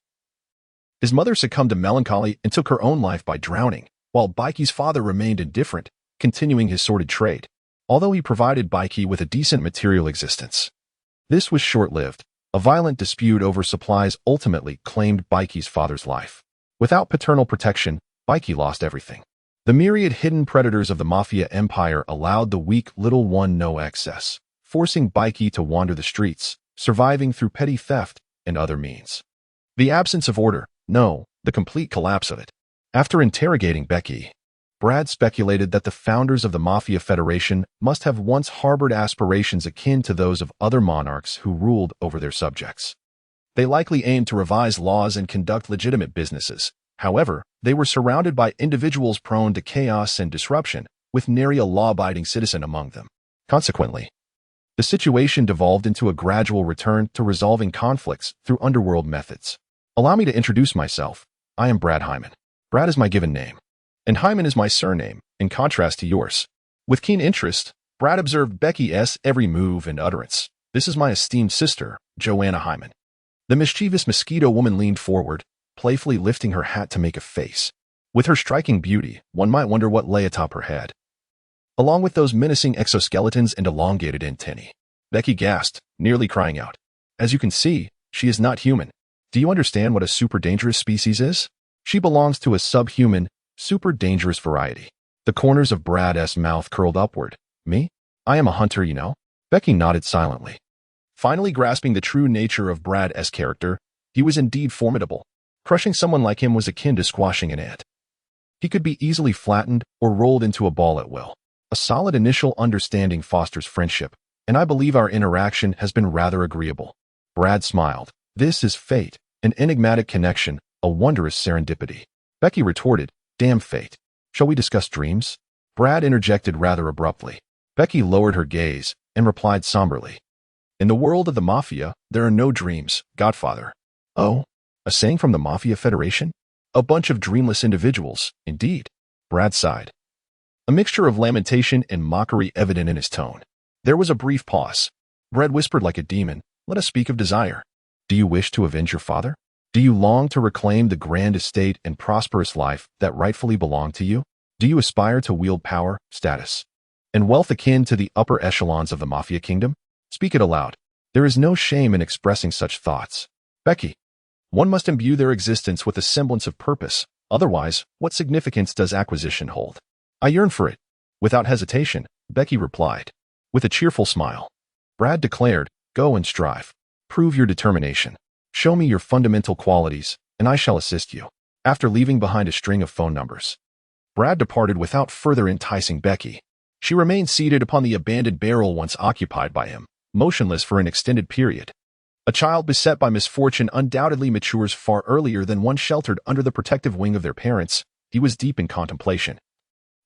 S1: his mother succumbed to melancholy and took her own life by drowning, while Baiki's father remained indifferent, continuing his sordid trade, although he provided Baiki with a decent material existence. This was short-lived. A violent dispute over supplies ultimately claimed Baiki's father's life. Without paternal protection, Baiki lost everything. The myriad hidden predators of the Mafia Empire allowed the weak little one no access, forcing Baiki to wander the streets, surviving through petty theft and other means. The absence of order, no, the complete collapse of it. After interrogating Becky, Braid speculated that the founders of the Mafia Federation must have once harbored aspirations akin to those of other monarchs who ruled over their subjects. They likely aimed to revise laws and conduct legitimate businesses. However, they were surrounded by individuals prone to chaos and disruption, with nary a law-abiding citizen among them. Consequently, the situation devolved into a gradual return to resolving conflicts through underworld methods. Allow me to introduce myself. I am Brad Hyman. Brad is my given name, and Hyman is my surname, in contrast to yours. With keen interest, Brad observed Becky's every move and utterance. "This is my esteemed sister, Joanna Hyman." The mischievous mosquito woman leaned forward, playfully lifting her hat to make a face. With her striking beauty, one might wonder what lay atop her head, along with those menacing exoskeletons and elongated antennae. Becky gasped, nearly crying out. "As you can see, she is not human. Do you understand what a super dangerous species is? She belongs to a subhuman, super dangerous variety." The corners of Brad's mouth curled upward. "Me? I am a hunter, you know." Becky nodded silently. Finally grasping the true nature of Brad's character, he was indeed formidable. Crushing someone like him was akin to squashing an ant. He could be easily flattened or rolled into a ball at will. A solid initial understanding fosters friendship, and I believe our interaction has been rather agreeable. Brad smiled. "This is fate, an enigmatic connection, a wondrous serendipity." Becky retorted, "Damn fate. Shall we discuss dreams?" Brad interjected rather abruptly. Becky lowered her gaze and replied somberly, "In the world of the Mafia, there are no dreams, Godfather." "Oh? A saying from the Mafia Federation? A bunch of dreamless individuals, indeed." Brad sighed. a mixture of lamentation and mockery evident in his tone. There was a brief pause. Bread whispered like a demon, "Let us speak of desire. Do you wish to avenge your father? Do you long to reclaim the grand estate and prosperous life that rightfully belonged to you? Do you aspire to wield power, status, and wealth akin to the upper echelons of the Mafia kingdom? Speak it aloud. There is no shame in expressing such thoughts. Becky, one must imbue their existence with a semblance of purpose. Otherwise, what significance does acquisition hold? I yearn for it." Without hesitation, Becky replied. With a cheerful smile, Brad declared, "Go and strive. Prove your determination. Show me your fundamental qualities, and I shall assist you." After leaving behind a string of phone numbers, Brad departed without further enticing Becky. She remained seated upon the abandoned barrel once occupied by him, motionless for an extended period. A child beset by misfortune undoubtedly matures far earlier than one sheltered under the protective wing of their parents. He was deep in contemplation,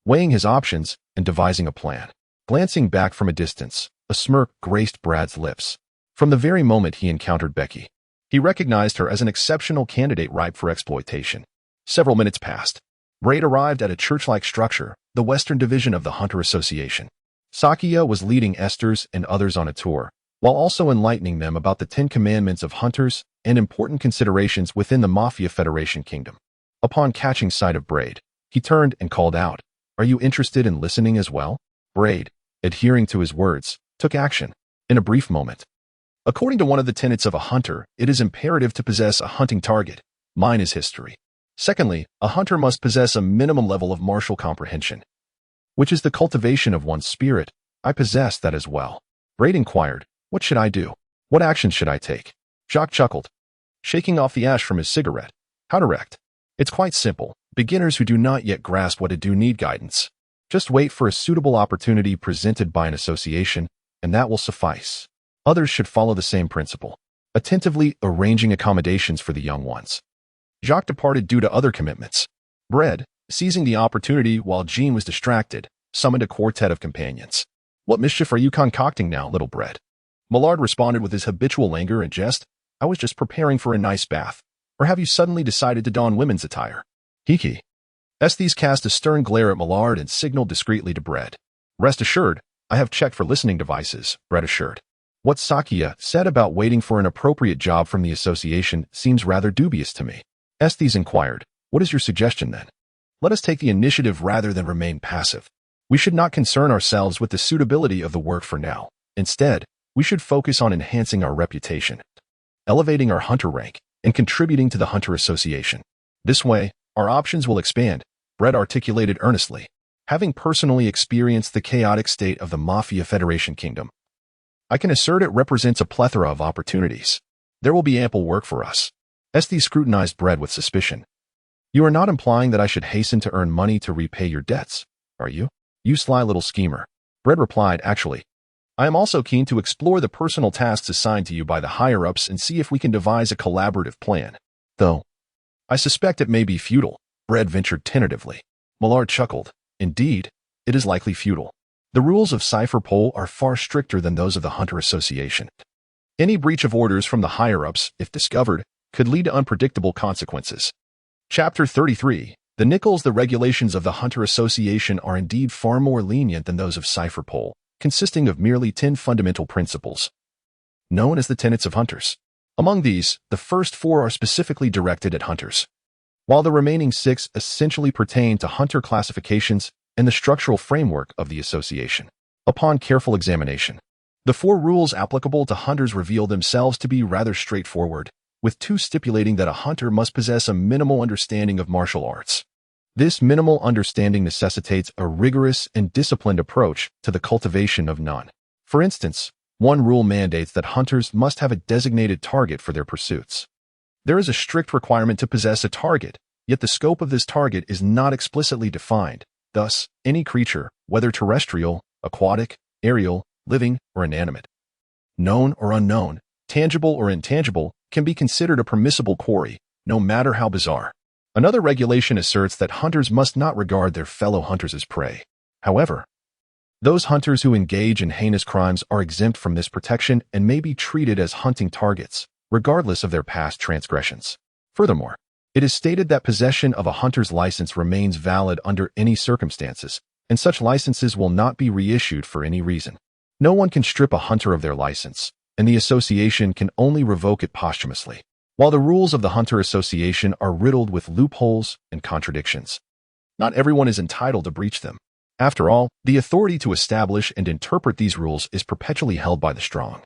S1: weighing his options and devising a plan. Glancing back from a distance, a smirk graced Brad's lips. From the very moment he encountered Becky, he recognized her as an exceptional candidate ripe for exploitation. Several minutes passed. Braid arrived at a church-like structure, the Western Division of the Hunter Association. Sakia was leading Esther's and others on a tour, while also enlightening them about the 10 Commandments of hunters and important considerations within the Mafia Federation Kingdom. Upon catching sight of Braid, he turned and called out, "Are you interested in listening as well?" Braid, adhering to his words, took action. In a brief moment, according to one of the tenets of a hunter, it is imperative to possess a hunting target. Mine is history. Secondly, a hunter must possess a minimum level of martial comprehension, which is the cultivation of one's spirit. I possess that as well. Braid inquired, "What should I do? What actions should I take?" Jacques chuckled, shaking off the ash from his cigarette. "How direct? It's quite simple. Beginners who do not yet grasp what to do need guidance. Just wait for a suitable opportunity presented by an association, and that will suffice. Others should follow the same principle, attentively arranging accommodations for the young ones." Jacques departed due to other commitments. Bread, seizing the opportunity while Jean was distracted, summoned a quartet of companions. "What mischief are you concocting now, little Bread?" Millard responded with his habitual languor and jest. "I was just preparing for a nice bath. Or have you suddenly decided to don women's attire?" Hiki. Estes cast a stern glare at Millard and signaled discreetly to Bread. "Rest assured, I have checked for listening devices," Bread assured. "What Sakia said about waiting for an appropriate job from the association seems rather dubious to me." Estes inquired, "What is your suggestion then?" "Let us take the initiative rather than remain passive. We should not concern ourselves with the suitability of the work for now. Instead, we should focus on enhancing our reputation, elevating our hunter rank, and contributing to the Hunter Association. This way, our options will expand," Brett articulated earnestly. "Having personally experienced the chaotic state of the Mafia Federation Kingdom, I can assert it represents a plethora of opportunities. There will be ample work for us." Estes scrutinized Brett with suspicion. "You are not implying that I should hasten to earn money to repay your debts, are you? You sly little schemer." Brett replied, "Actually, I am also keen to explore the personal tasks assigned to you by the higher-ups and see if we can devise a collaborative plan. Though I suspect it may be futile," Brett ventured tentatively. Millard chuckled. "Indeed, it is likely futile. The rules of Cipher Pole are far stricter than those of the Hunter Association. Any breach of orders from the higher-ups, if discovered, could lead to unpredictable consequences." Chapter 33. The Nichols. The regulations of the Hunter Association are indeed far more lenient than those of Cipher Pole, consisting of merely 10 fundamental principles, known as the tenets of hunters. Among these, the first 4 are specifically directed at hunters, while the remaining 6 essentially pertain to hunter classifications and the structural framework of the association. Upon careful examination, the 4 rules applicable to hunters reveal themselves to be rather straightforward, with 2 stipulating that a hunter must possess a minimal understanding of martial arts. This minimal understanding necessitates a rigorous and disciplined approach to the cultivation of none. For instance, one rule mandates that hunters must have a designated target for their pursuits. There is a strict requirement to possess a target, yet the scope of this target is not explicitly defined. Thus, any creature, whether terrestrial, aquatic, aerial, living, or inanimate, known or unknown, tangible or intangible, can be considered a permissible quarry, no matter how bizarre. Another regulation asserts that hunters must not regard their fellow hunters as prey. However, those hunters who engage in heinous crimes are exempt from this protection and may be treated as hunting targets, regardless of their past transgressions. Furthermore, it is stated that possession of a hunter's license remains valid under any circumstances, and such licenses will not be reissued for any reason. No one can strip a hunter of their license, and the association can only revoke it posthumously. While the rules of the Hunter Association are riddled with loopholes and contradictions, not everyone is entitled to breach them. After all, the authority to establish and interpret these rules is perpetually held by the strong.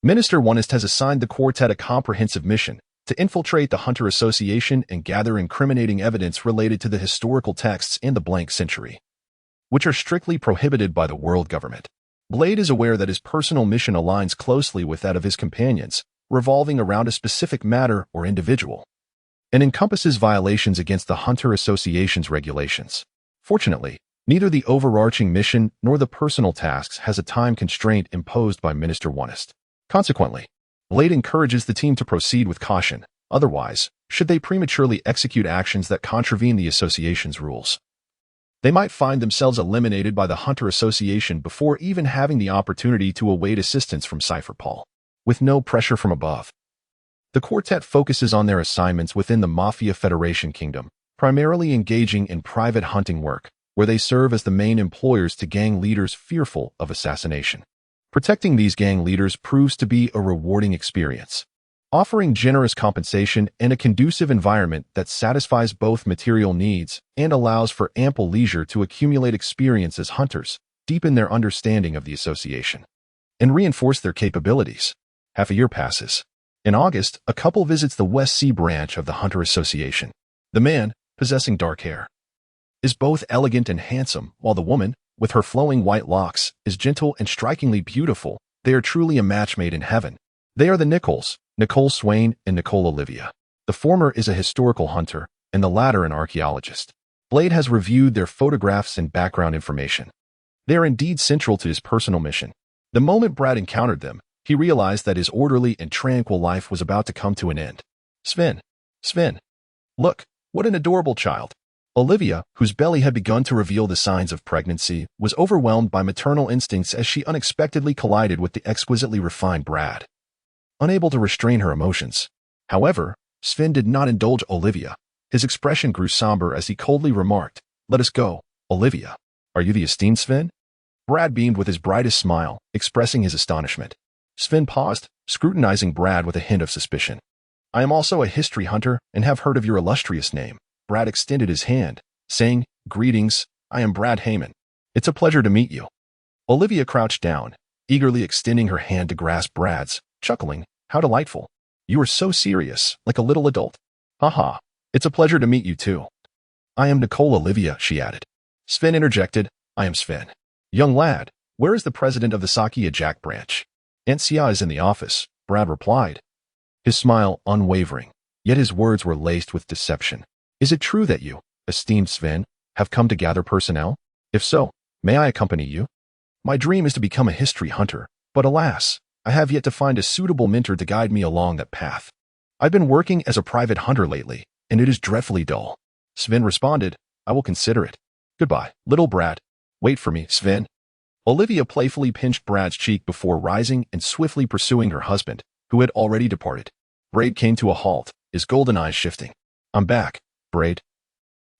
S1: Minister Onest has assigned the quartet a comprehensive mission to infiltrate the Hunter Association and gather incriminating evidence related to the historical texts and the blank century, which are strictly prohibited by the world government. Blade is aware that his personal mission aligns closely with that of his companions, revolving around a specific matter or individual, and encompasses violations against the Hunter Association's regulations. Fortunately, neither the overarching mission nor the personal tasks has a time constraint imposed by Minister Onest. Consequently, Blade encourages the team to proceed with caution. Otherwise, should they prematurely execute actions that contravene the association's rules, they might find themselves eliminated by the Hunter Association before even having the opportunity to await assistance from Cypher Paul. With no pressure from above, the quartet focuses on their assignments within the Mafia Federation Kingdom, primarily engaging in private hunting work, where they serve as the main employers to gang leaders fearful of assassination. Protecting these gang leaders proves to be a rewarding experience, offering generous compensation and a conducive environment that satisfies both material needs and allows for ample leisure to accumulate experience as hunters, deepen their understanding of the association, and reinforce their capabilities. Half a year passes. In August, a couple visits the West Sea branch of the Hunter Association. The man, possessing dark hair, is both elegant and handsome, while the woman, with her flowing white locks, is gentle and strikingly beautiful. They are truly a match made in heaven. They are the Nichols, Nicole Swain and Nicole Olivia. The former is a historical hunter, and the latter an archaeologist. Blade has reviewed their photographs and background information. They are indeed central to his personal mission. The moment Brad encountered them, he realized that his orderly and tranquil life was about to come to an end. Sven. Look, what an adorable child. Olivia, whose belly had begun to reveal the signs of pregnancy, was overwhelmed by maternal instincts as she unexpectedly collided with the exquisitely refined Brad, unable to restrain her emotions. However, Sven did not indulge Olivia. His expression grew somber as he coldly remarked, "Let us go, Olivia. Are you the esteemed Sven?" Brad beamed with his brightest smile, expressing his astonishment. Sven paused, scrutinizing Brad with a hint of suspicion. "I am also a history hunter and have heard of your illustrious name." Brad extended his hand, saying, "Greetings, I am Brad Heyman. It's a pleasure to meet you." Olivia crouched down, eagerly extending her hand to grasp Brad's, chuckling, "How delightful. You are so serious, like a little adult." "Haha, it's a pleasure to meet you too." "I am Nicole Olivia," she added. Sven interjected, "I am Sven." "Young lad, where is the president of the Sakia Jack branch?" "Aunt Sia is in the office," Brad replied, his smile unwavering, yet his words were laced with deception. "Is it true that you, esteemed Sven, have come to gather personnel? If so, may I accompany you? My dream is to become a history hunter, but alas, I have yet to find a suitable mentor to guide me along that path. I've been working as a private hunter lately, and it is dreadfully dull." Sven responded, "I will consider it. Goodbye, little Brad. Wait for me, Sven." Olivia playfully pinched Brad's cheek before rising and swiftly pursuing her husband, who had already departed. Braid came to a halt, his golden eyes shifting. "I'm back, Braid."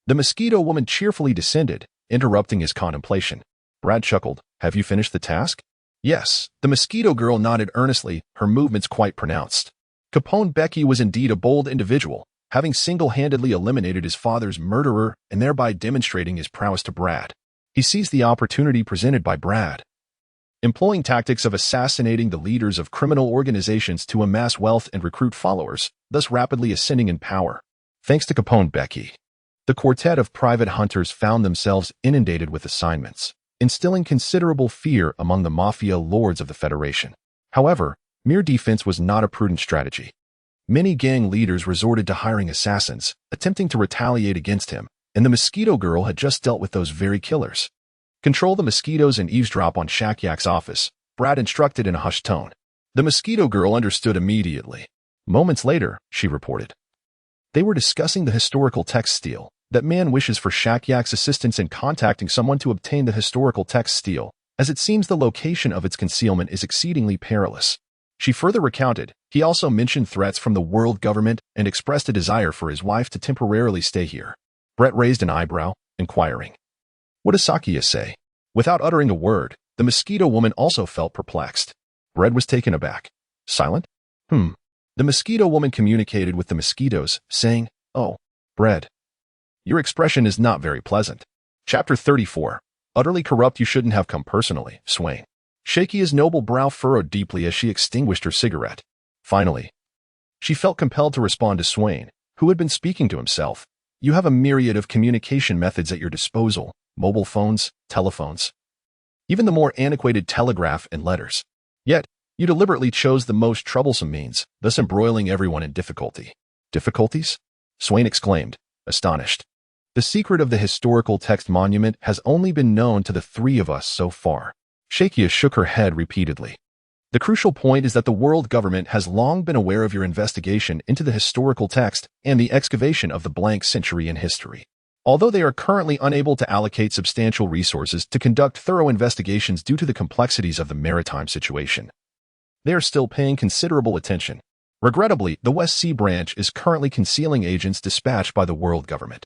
S1: The mosquito woman cheerfully descended, interrupting his contemplation. Brad chuckled, "Have you finished the task?" "Yes." The mosquito girl nodded earnestly, her movements quite pronounced. Capone Becky was indeed a bold individual, having single-handedly eliminated his father's murderer and thereby demonstrating his prowess to Brad. He seized the opportunity presented by Brad, employing tactics of assassinating the leaders of criminal organizations to amass wealth and recruit followers, thus rapidly ascending in power. Thanks to Capone Becky, the quartet of private hunters found themselves inundated with assignments, instilling considerable fear among the mafia lords of the Federation. However, mere defense was not a prudent strategy. Many gang leaders resorted to hiring assassins, attempting to retaliate against him, and the Mosquito Girl had just dealt with those very killers. "Control the mosquitoes and eavesdrop on Shakyak's office," Brad instructed in a hushed tone. The Mosquito Girl understood immediately. Moments later, she reported, they were discussing the historical text steal. That man wishes for Shakyak's assistance in contacting someone to obtain the historical text steal, as it seems the location of its concealment is exceedingly perilous. She further recounted, he also mentioned threats from the world government and expressed a desire for his wife to temporarily stay here. Brett raised an eyebrow, inquiring, What does Sakia say? Without uttering a word, the mosquito woman also felt perplexed. Bread was taken aback. Silent? The mosquito woman communicated with the mosquitoes, saying, "Oh, Bread. Your expression is not very pleasant." Chapter 34. Utterly corrupt. You shouldn't have come personally, Swain. Shakia's noble brow furrowed deeply as she extinguished her cigarette. Finally, she felt compelled to respond to Swain, who had been speaking to himself. You have a myriad of communication methods at your disposal: mobile phones, telephones, even the more antiquated telegraph and letters. Yet, you deliberately chose the most troublesome means, thus embroiling everyone in difficulty. Difficulties? Swain exclaimed, astonished. The secret of the historical text monument has only been known to the three of us so far. Shakia shook her head repeatedly. The crucial point is that the world government has long been aware of your investigation into the historical text and the excavation of the blank century in history. Although they are currently unable to allocate substantial resources to conduct thorough investigations due to the complexities of the maritime situation, they are still paying considerable attention. Regrettably, the West Sea Branch is currently concealing agents dispatched by the world government,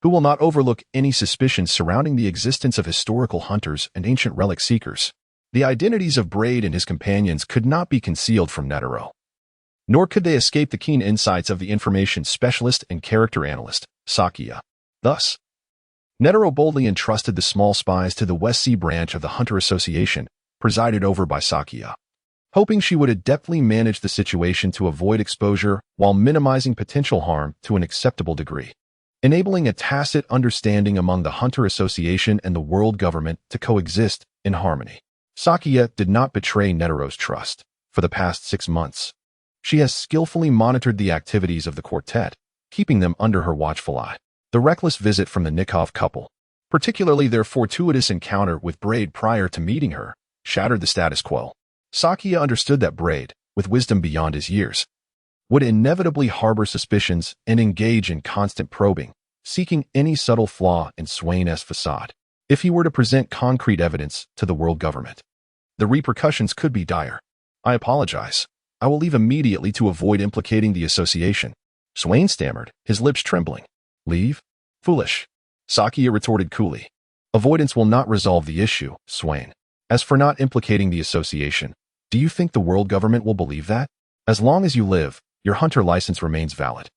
S1: who will not overlook any suspicions surrounding the existence of historical hunters and ancient relic seekers. The identities of Braid and his companions could not be concealed from Netero, nor could they escape the keen insights of the information specialist and character analyst, Sakia. Thus, Netero boldly entrusted the small spies to the West Sea Branch of the Hunter Association, presided over by Sakia, hoping she would adeptly manage the situation to avoid exposure while minimizing potential harm to an acceptable degree, enabling a tacit understanding among the Hunter Association and the world government to coexist in harmony. Sakia did not betray Netero's trust. For the past 6 months, she has skillfully monitored the activities of the quartet, keeping them under her watchful eye. The reckless visit from the Nikov couple, particularly their fortuitous encounter with Braid prior to meeting her, shattered the status quo. Sakia understood that Braid, with wisdom beyond his years, would inevitably harbor suspicions and engage in constant probing, seeking any subtle flaw in Swain's facade. If he were to present concrete evidence to the world government, the repercussions could be dire. I apologize. I will leave immediately to avoid implicating the association. Swain stammered, his lips trembling. Leave? Foolish. Sakia retorted coolly. Avoidance will not resolve the issue, Swain. As for not implicating the association, do you think the world government will believe that? As long as you live, your hunter license remains valid,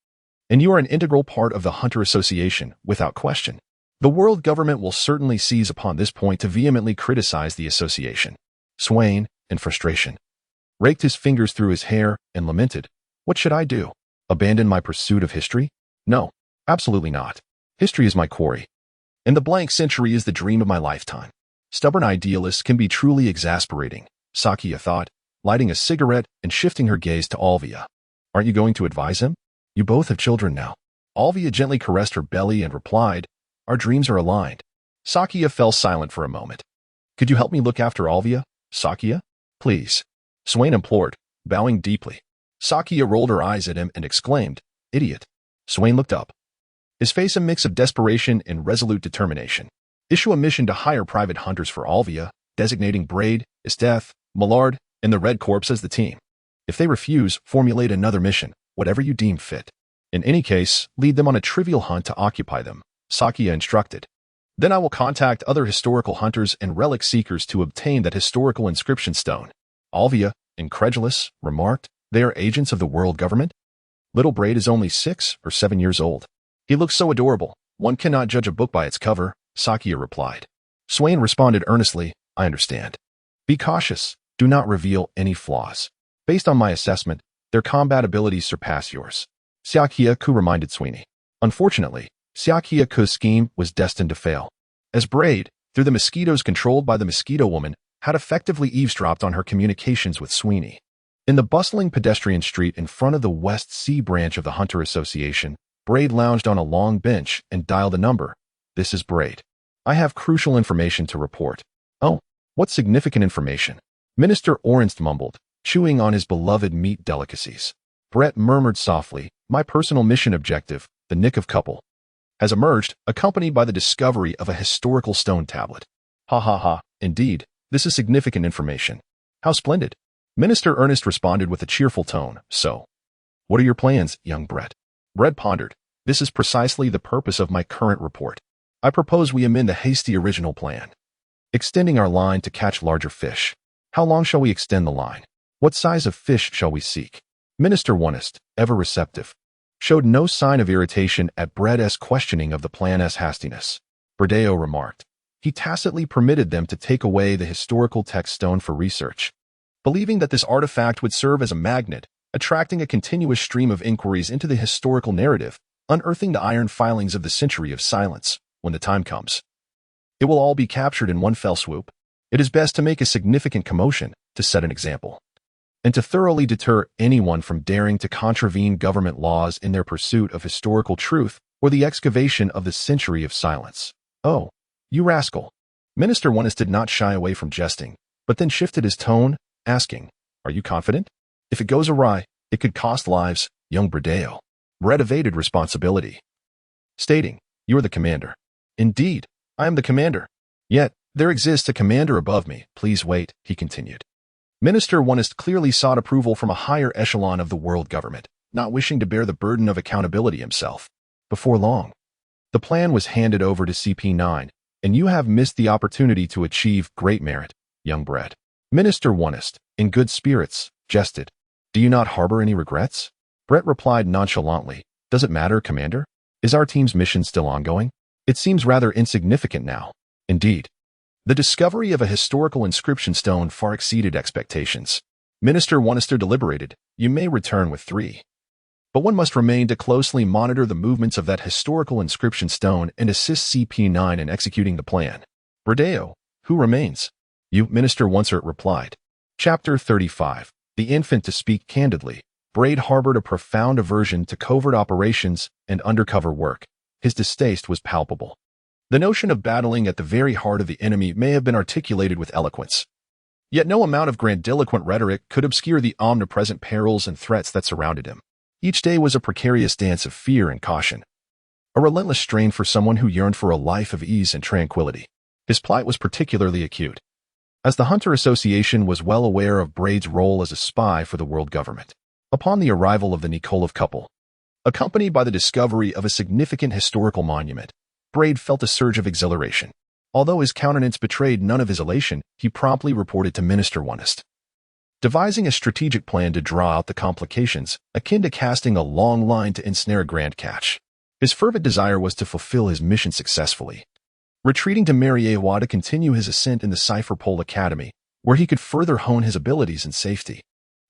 S1: and you are an integral part of the Hunter Association, without question. The world government will certainly seize upon this point to vehemently criticize the association. Swain, in frustration, raked his fingers through his hair and lamented, What should I do? Abandon my pursuit of history? No, absolutely not. History is my quarry, and the blank century is the dream of my lifetime. Stubborn idealists can be truly exasperating, Sakia thought, lighting a cigarette and shifting her gaze to Alvia. Aren't you going to advise him? You both have children now. Alvia gently caressed her belly and replied, Our dreams are aligned. Sakia fell silent for a moment. Could you help me look after Alvia, Sakia? Please. Swain implored, bowing deeply. Sakia rolled her eyes at him and exclaimed, Idiot. Swain looked up, his face a mix of desperation and resolute determination. Issue a mission to hire private hunters for Alvia, designating Braid, Esteth, Millard, and the Red Corps as the team. If they refuse, formulate another mission, whatever you deem fit. In any case, lead them on a trivial hunt to occupy them, Sakia instructed. Then I will contact other historical hunters and relic seekers to obtain that historical inscription stone. Alvia, incredulous, remarked, They are agents of the world government? Little Braid is only 6 or 7 years old. He looks so adorable. One cannot judge a book by its cover, Sakia replied. Swain responded earnestly, I understand. Be cautious. Do not reveal any flaws. Based on my assessment, their combat abilities surpass yours. Sakia-ku reminded Sweeney. Unfortunately, Sakia-ku's scheme was destined to fail, as Braid, through the mosquitoes controlled by the mosquito woman, had effectively eavesdropped on her communications with Sweeney. In the bustling pedestrian street in front of the West Sea Branch of the Hunter Association, Braid lounged on a long bench and dialed a number. This is Braid. I have crucial information to report. Oh, what significant information? Minister Ornst mumbled, chewing on his beloved meat delicacies. Brett murmured softly, My personal mission objective, the Nikov couple, has emerged, accompanied by the discovery of a historical stone tablet. Ha ha ha, indeed, this is significant information. How splendid. Minister Ernest responded with a cheerful tone. So, what are your plans, young Brett? Brett pondered. This is precisely the purpose of my current report. I propose we amend the hasty original plan, extending our line to catch larger fish. How long shall we extend the line? What size of fish shall we seek? Minister Onest, ever receptive, showed no sign of irritation at Bread's questioning of the plan's hastiness. Bredeo remarked. He tacitly permitted them to take away the historical text stone for research, believing that this artifact would serve as a magnet, attracting a continuous stream of inquiries into the historical narrative, unearthing the iron filings of the century of silence. When the time comes, it will all be captured in one fell swoop. It is best to make a significant commotion, to set an example, and to thoroughly deter anyone from daring to contravene government laws in their pursuit of historical truth or the excavation of the century of silence. Oh, you rascal. Minister Onest did not shy away from jesting, but then shifted his tone, asking, Are you confident? If it goes awry, it could cost lives, young Bredeo. Bred evaded responsibility, stating, You are the commander. Indeed, I am the commander. Yet, there exists a commander above me. Please wait, he continued. Minister Onest clearly sought approval from a higher echelon of the world government, not wishing to bear the burden of accountability himself. Before long, the plan was handed over to CP9, and you have missed the opportunity to achieve great merit, young Bred. Minister Onest, in good spirits, jested. Do you not harbor any regrets? Brett replied nonchalantly. Does it matter, Commander? Is our team's mission still ongoing? It seems rather insignificant now. Indeed. The discovery of a historical inscription stone far exceeded expectations. Minister Onester deliberated. You may return with 3. But one must remain to closely monitor the movements of that historical inscription stone and assist CP9 in executing the plan. Bredeo, who remains? You, Minister Onser replied. Chapter 35. The infant. To speak candidly, Braid harbored a profound aversion to covert operations and undercover work. His distaste was palpable. The notion of battling at the very heart of the enemy may have been articulated with eloquence. Yet no amount of grandiloquent rhetoric could obscure the omnipresent perils and threats that surrounded him. Each day was a precarious dance of fear and caution, a relentless strain for someone who yearned for a life of ease and tranquility. His plight was particularly acute, as the Hunter Association was well aware of Braid's role as a spy for the world government. Upon the arrival of the Nikolov couple, accompanied by the discovery of a significant historical monument, Braid felt a surge of exhilaration. Although his countenance betrayed none of his elation, he promptly reported to Minister Onest, devising a strategic plan to draw out the complications, akin to casting a long line to ensnare a grand catch. His fervent desire was to fulfill his mission successfully, retreating to Mariewa to continue his ascent in the Cypherpole Academy, where he could further hone his abilities in safety.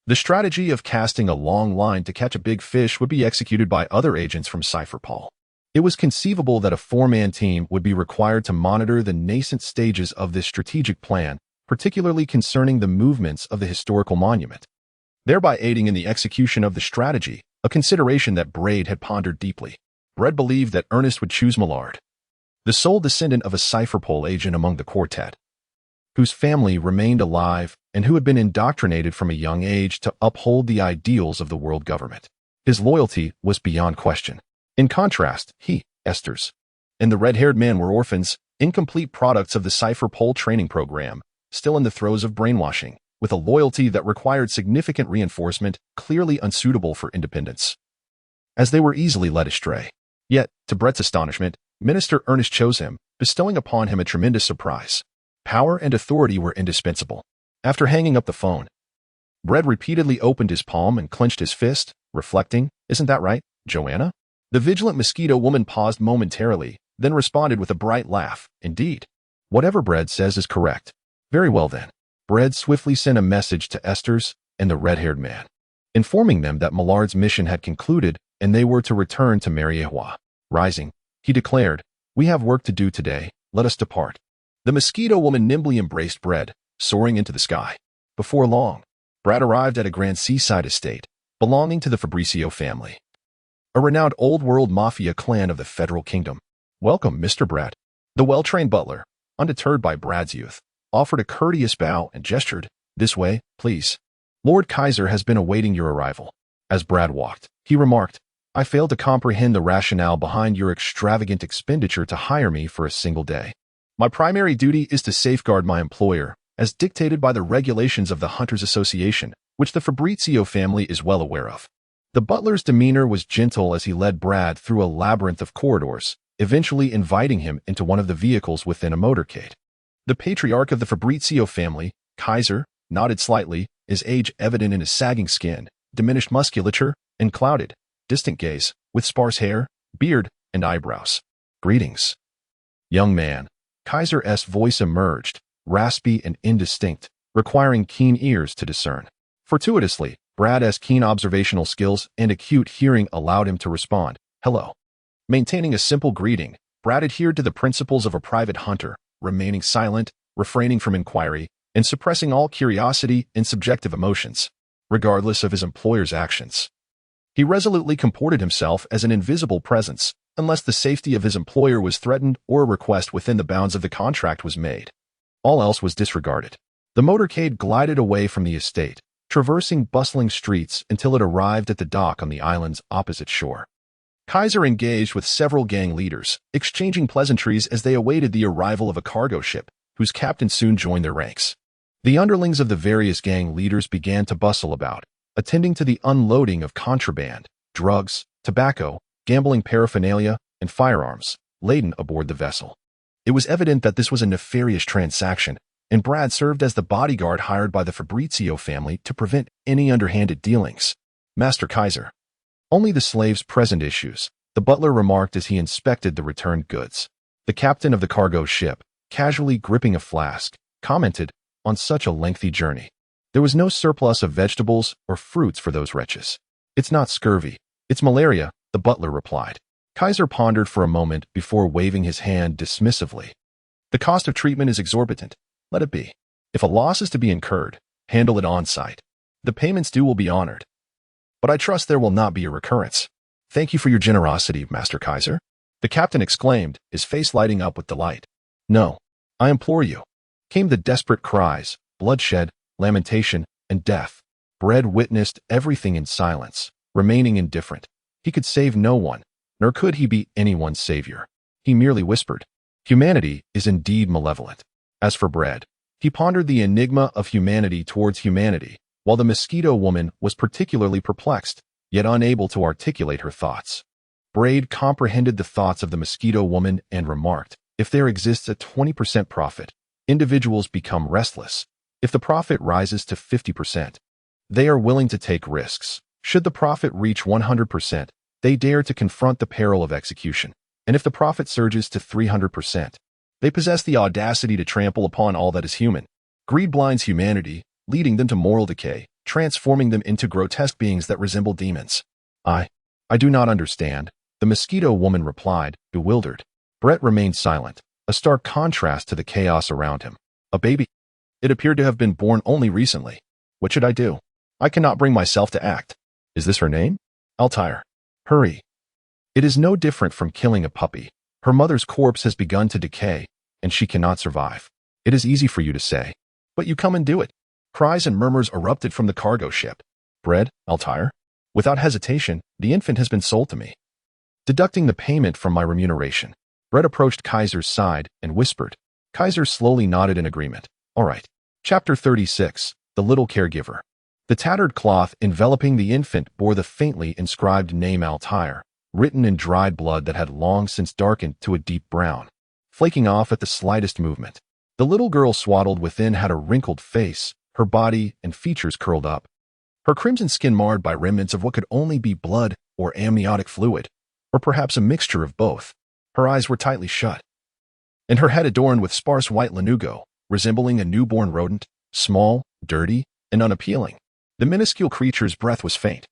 S1: The strategy of casting a long line to catch a big fish would be executed by other agents from Cypherpole. It was conceivable that a 4-man team would be required to monitor the nascent stages of this strategic plan, particularly concerning the movements of the historical monument, thereby aiding in the execution of the strategy, a consideration that Braid had pondered deeply. Braid believed that Ernest would choose Millard, the sole descendant of a Cypherpole agent among the quartet, whose family remained alive and who had been indoctrinated from a young age to uphold the ideals of the world government. His loyalty was beyond question. In contrast, he, Esther's, and the red-haired man were orphans, incomplete products of the Cypherpole training program, still in the throes of brainwashing, with a loyalty that required significant reinforcement, clearly unsuitable for independence, as they were easily led astray. Yet, to Brett's astonishment, Minister Ernest chose him, bestowing upon him a tremendous surprise. Power and authority were indispensable. After hanging up the phone, Brett repeatedly opened his palm and clenched his fist, reflecting, Isn't that right, Joanna? The vigilant mosquito woman paused momentarily, then responded with a bright laugh. Indeed. Whatever Brett says is correct. Very well then. Brett swiftly sent a message to Esther's and the red-haired man, informing them that Millard's mission had concluded and they were to return to Mariewa. Rising, he declared, We have work to do today, let us depart. The mosquito woman nimbly embraced Brett, soaring into the sky. Before long, Brett arrived at a grand seaside estate, belonging to the Fabricio family, a renowned old-world mafia clan of the Federal Kingdom. Welcome, Mr. Brett. The well-trained butler, undeterred by Brad's youth, offered a courteous bow and gestured, This way, please. Lord Kaiser has been awaiting your arrival. As Brad walked, he remarked, I fail to comprehend the rationale behind your extravagant expenditure to hire me for a single day. My primary duty is to safeguard my employer, as dictated by the regulations of the Hunters Association, which the Fabrizio family is well aware of. The butler's demeanor was gentle as he led Brad through a labyrinth of corridors, eventually inviting him into one of the vehicles within a motorcade. The patriarch of the Fabrizio family, Kaiser, nodded slightly, his age evident in his sagging skin, diminished musculature, and clouded, distant gaze, with sparse hair, beard, and eyebrows. "Greetings, young man." Kaiser's voice emerged, raspy and indistinct, requiring keen ears to discern. Fortuitously, Brad's keen observational skills and acute hearing allowed him to respond, "Hello." Maintaining a simple greeting, Brad adhered to the principles of a private hunter, remaining silent, refraining from inquiry, and suppressing all curiosity and subjective emotions, regardless of his employer's actions. He resolutely comported himself as an invisible presence, unless the safety of his employer was threatened or a request within the bounds of the contract was made. All else was disregarded. The motorcade glided away from the estate, traversing bustling streets until it arrived at the dock on the island's opposite shore. Kaiser engaged with several gang leaders, exchanging pleasantries as they awaited the arrival of a cargo ship, whose captain soon joined their ranks. The underlings of the various gang leaders began to bustle about, attending to the unloading of contraband, drugs, tobacco, gambling paraphernalia, and firearms, laden aboard the vessel. It was evident that this was a nefarious transaction, and Brad served as the bodyguard hired by the Fabrizio family to prevent any underhanded dealings. "Master Kaiser." "Only the slaves' present issues," the butler remarked as he inspected the returned goods. The captain of the cargo ship, casually gripping a flask, commented, "On such a lengthy journey, there was no surplus of vegetables or fruits for those wretches." "It's not scurvy, it's malaria," the butler replied. Kaiser pondered for a moment before waving his hand dismissively. "The cost of treatment is exorbitant. Let it be. If a loss is to be incurred, handle it on site. The payments due will be honored. But I trust there will not be a recurrence." "Thank you for your generosity, Master Kaiser," the captain exclaimed, his face lighting up with delight. "No, I implore you." Came the desperate cries, bloodshed, lamentation, and death. Brad witnessed everything in silence, remaining indifferent. He could save no one, nor could he be anyone's savior. He merely whispered, "Humanity is indeed malevolent." As for Brad, he pondered the enigma of humanity towards humanity, while the mosquito woman was particularly perplexed, yet unable to articulate her thoughts. Brad comprehended the thoughts of the mosquito woman and remarked, "If there exists a 20% profit, individuals become restless. If the profit rises to 50%, they are willing to take risks. Should the profit reach 100%, they dare to confront the peril of execution. And if the profit surges to 300%, they possess the audacity to trample upon all that is human. Greed blinds humanity, leading them to moral decay, transforming them into grotesque beings that resemble demons." I do not understand," the mosquito woman replied, bewildered. Brett remained silent, a stark contrast to the chaos around him. "A baby? It appeared to have been born only recently. What should I do? I cannot bring myself to act." "Is this her name?" "Altair." "Hurry. It is no different from killing a puppy. Her mother's corpse has begun to decay, and she cannot survive. It is easy for you to say, but you come and do it." Cries and murmurs erupted from the cargo ship. "Bread, Altair?" "Without hesitation, the infant has been sold to me, deducting the payment from my remuneration." Brett approached Kaiser's side and whispered. Kaiser slowly nodded in agreement. "All right." Chapter 36, The Little Caregiver. The tattered cloth enveloping the infant bore the faintly inscribed name Altair, written in dried blood that had long since darkened to a deep brown, flaking off at the slightest movement. The little girl swaddled within had a wrinkled face, her body and features curled up, her crimson skin marred by remnants of what could only be blood or amniotic fluid, or perhaps a mixture of both. Her eyes were tightly shut, and her head adorned with sparse white lanugo, resembling a newborn rodent, small, dirty, and unappealing. The minuscule creature's breath was faint,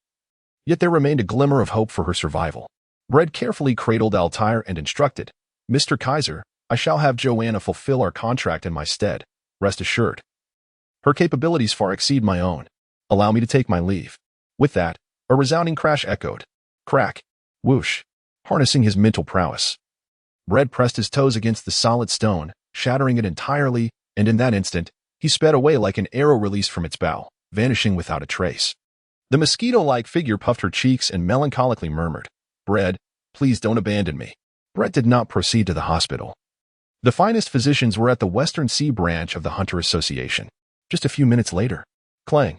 S1: yet there remained a glimmer of hope for her survival. Brett carefully cradled Altair and instructed, "Mr. Kaiser, I shall have Joanna fulfill our contract in my stead, rest assured. Her capabilities far exceed my own. Allow me to take my leave." With that, a resounding crash echoed. Crack. Whoosh. Harnessing his mental prowess, Brett pressed his toes against the solid stone, shattering it entirely, and in that instant, he sped away like an arrow released from its bow, vanishing without a trace. The mosquito-like figure puffed her cheeks and melancholically murmured, "Brett, please don't abandon me." Brett did not proceed to the hospital. The finest physicians were at the Western Sea branch of the Hunter Association. Just a few minutes later, clang.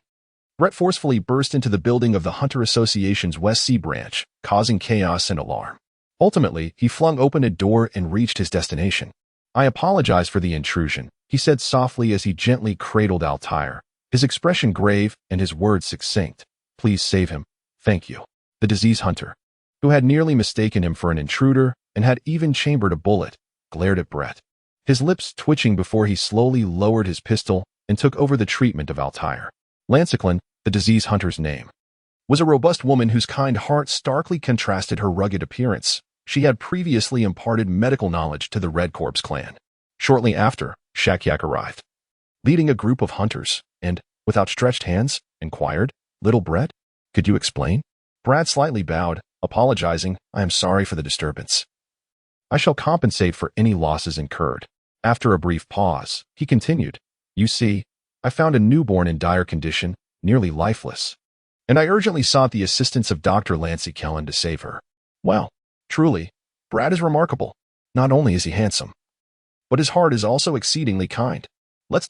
S1: Brett forcefully burst into the building of the Hunter Association's West Sea branch, causing chaos and alarm. Ultimately, he flung open a door and reached his destination. "I apologize for the intrusion," he said softly as he gently cradled Altair, his expression grave and his words succinct. "Please save him. Thank you." The disease hunter, who had nearly mistaken him for an intruder and had even chambered a bullet, glared at Brett, his lips twitching before he slowly lowered his pistol and took over the treatment of Altair. Lanciclin, the disease hunter's name, was a robust woman whose kind heart starkly contrasted her rugged appearance. She had previously imparted medical knowledge to the Red Corpse clan. Shortly after, Shakyak arrived, leading a group of hunters, and, with outstretched hands, inquired, "Little Brett, could you explain?" Brad slightly bowed, apologizing, "I am sorry for the disturbance. I shall compensate for any losses incurred." After a brief pause, he continued, "You see, I found a newborn in dire condition, nearly lifeless, and I urgently sought the assistance of Dr. Clan to save her. Well, truly, Brad is remarkable. Not only is he handsome, but his heart is also exceedingly kind. Let us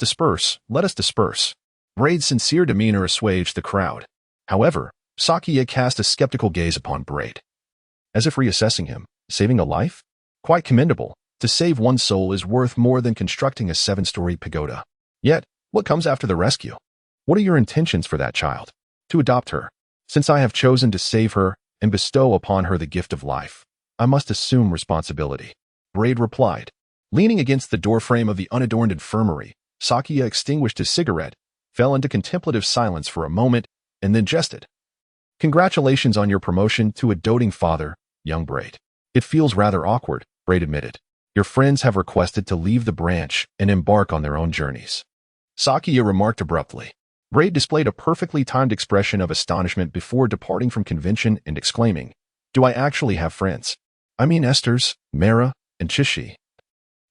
S1: disperse." Braid's sincere demeanor assuaged the crowd. However, Sakia cast a skeptical gaze upon Braid, as if reassessing him. Saving a life? Quite commendable. To save one soul is worth more than constructing a 7-story pagoda. Yet, what comes after the rescue? What are your intentions for that child? To adopt her. Since I have chosen to save her and bestow upon her the gift of life, I must assume responsibility. Braid replied. Leaning against the doorframe of the unadorned infirmary, Sakia extinguished his cigarette, fell into contemplative silence for a moment, and then jested. "Congratulations on your promotion to a doting father, young Braid." "It feels rather awkward," Braid admitted. "Your friends have requested to leave the branch and embark on their own journeys," Sakia remarked abruptly. Braid displayed a perfectly timed expression of astonishment before departing from convention and exclaiming, "Do I actually have friends? I mean Esther's, Mara, and Chishi,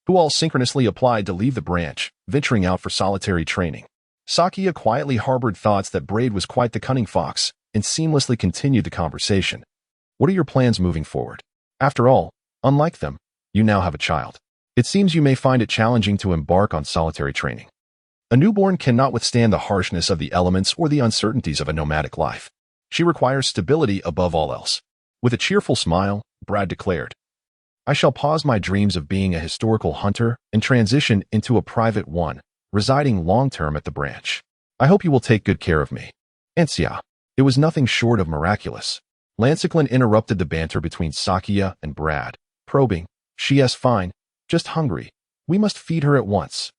S1: who all synchronously applied to leave the branch, venturing out for solitary training." Sakia quietly harbored thoughts that Braid was quite the cunning fox and seamlessly continued the conversation. "What are your plans moving forward? After all, unlike them, you now have a child. It seems you may find it challenging to embark on solitary training. A newborn cannot withstand the harshness of the elements or the uncertainties of a nomadic life. She requires stability above all else." With a cheerful smile, Brad declared, "I shall pause my dreams of being a historical hunter and transition into a private one, residing long-term at the branch. I hope you will take good care of me." Ansia. It was nothing short of miraculous. Lanciclin interrupted the banter between Sakia and Brad, probing, "She is fine, just hungry. We must feed her at once."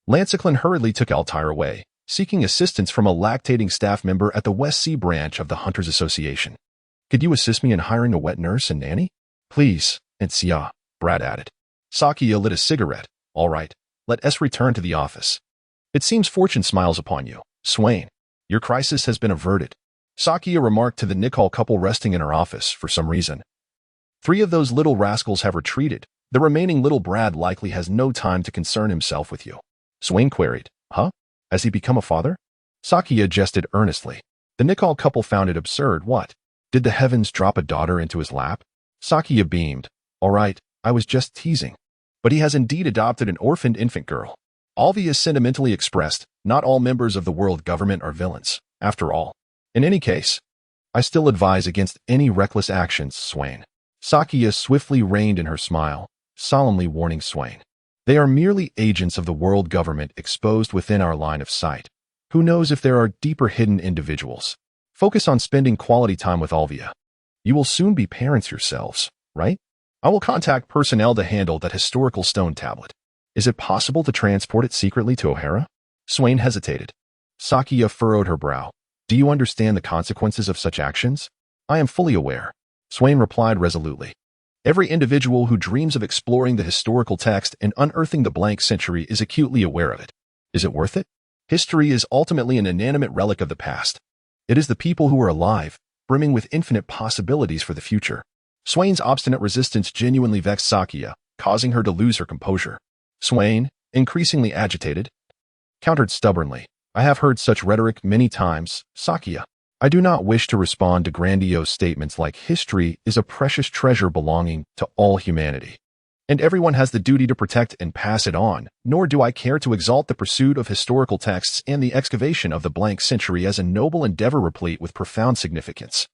S1: Lanciclin hurriedly took Altair away, seeking assistance from a lactating staff member at the West Sea branch of the Hunters Association. "Could you assist me in hiring a wet nurse and nanny?" "Please, Ansia," Brad added. Sakia lit a cigarette. "All right, let us return to the office. It seems fortune smiles upon you, Swain. Your crisis has been averted," Sakia remarked to the Nicol couple resting in her office for some reason. "3 of those little rascals have retreated. The remaining little Brad likely has no time to concern himself with you." Swain queried, "Huh? Has he become a father?" Sakia jested earnestly. The Nicol couple found it absurd. What? Did the heavens drop a daughter into his lap? Sakia beamed. "All right, I was just teasing. But he has indeed adopted an orphaned infant girl." Alvi is sentimentally expressed. Not all members of the world government are villains, after all. In any case, I still advise against any reckless actions, Swain. Sakia swiftly reined in her smile, solemnly warning Swain. They are merely agents of the world government exposed within our line of sight. Who knows if there are deeper hidden individuals? Focus on spending quality time with Alvia. You will soon be parents yourselves, right? I will contact personnel to handle that historical stone tablet. Is it possible to transport it secretly to O'Hara? Swain hesitated. Sakia furrowed her brow. Do you understand the consequences of such actions? I am fully aware. Swain replied resolutely. Every individual who dreams of exploring the historical text and unearthing the blank century is acutely aware of it. Is it worth it? History is ultimately an inanimate relic of the past. It is the people who are alive, brimming with infinite possibilities for the future. Swain's obstinate resistance genuinely vexed Sakia, causing her to lose her composure. Swain, increasingly agitated, countered stubbornly. I have heard such rhetoric many times, Sakia. I do not wish to respond to grandiose statements like history is a precious treasure belonging to all humanity, and everyone has the duty to protect and pass it on, nor do I care to exalt the pursuit of historical texts and the excavation of the blank century as a noble endeavor replete with profound significance.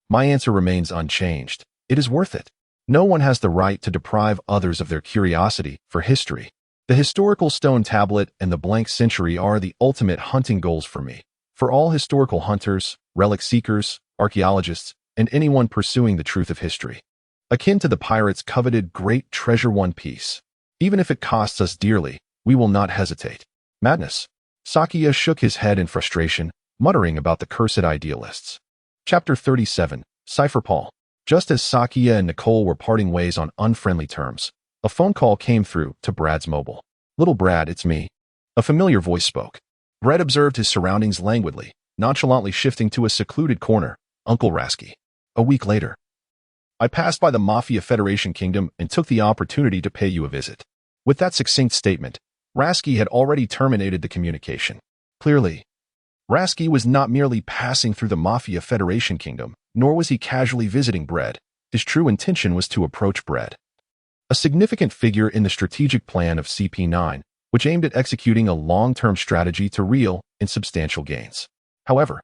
S1: My answer remains unchanged. It is worth it. No one has the right to deprive others of their curiosity for history. The historical stone tablet and the blank century are the ultimate hunting goals for me. For all historical hunters, relic seekers, archaeologists, and anyone pursuing the truth of history. Akin to the pirates' coveted great treasure One Piece. Even if it costs us dearly, we will not hesitate. Madness. Sakia shook his head in frustration, muttering about the cursed idealists. Chapter 37, Cypher Paul. Just as Sakia and Nicole were parting ways on unfriendly terms, a phone call came through to Brad's mobile. "Little Brad, it's me." A familiar voice spoke. Brad observed his surroundings languidly, nonchalantly shifting to a secluded corner. "Uncle Rasky." A week later. "I passed by the Mafia Federation Kingdom and took the opportunity to pay you a visit." With that succinct statement, Rasky had already terminated the communication. Clearly, Rasky was not merely passing through the Mafia Federation Kingdom, nor was he casually visiting Brad. His true intention was to approach Brad, a significant figure in the strategic plan of CP9, which aimed at executing a long-term strategy to real and substantial gains. However,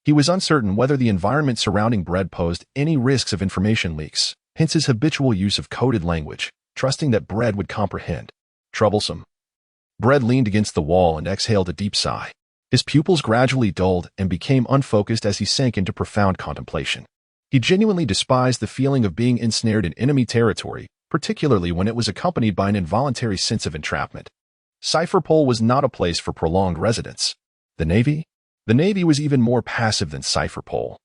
S1: he was uncertain whether the environment surrounding Brad posed any risks of information leaks, hence his habitual use of coded language, trusting that Brad would comprehend. Troublesome. Brad leaned against the wall and exhaled a deep sigh. His pupils gradually dulled and became unfocused as he sank into profound contemplation. He genuinely despised the feeling of being ensnared in enemy territory, particularly when it was accompanied by an involuntary sense of entrapment. Cypherpole was not a place for prolonged residence. The Navy? The Navy was even more passive than Cypherpole,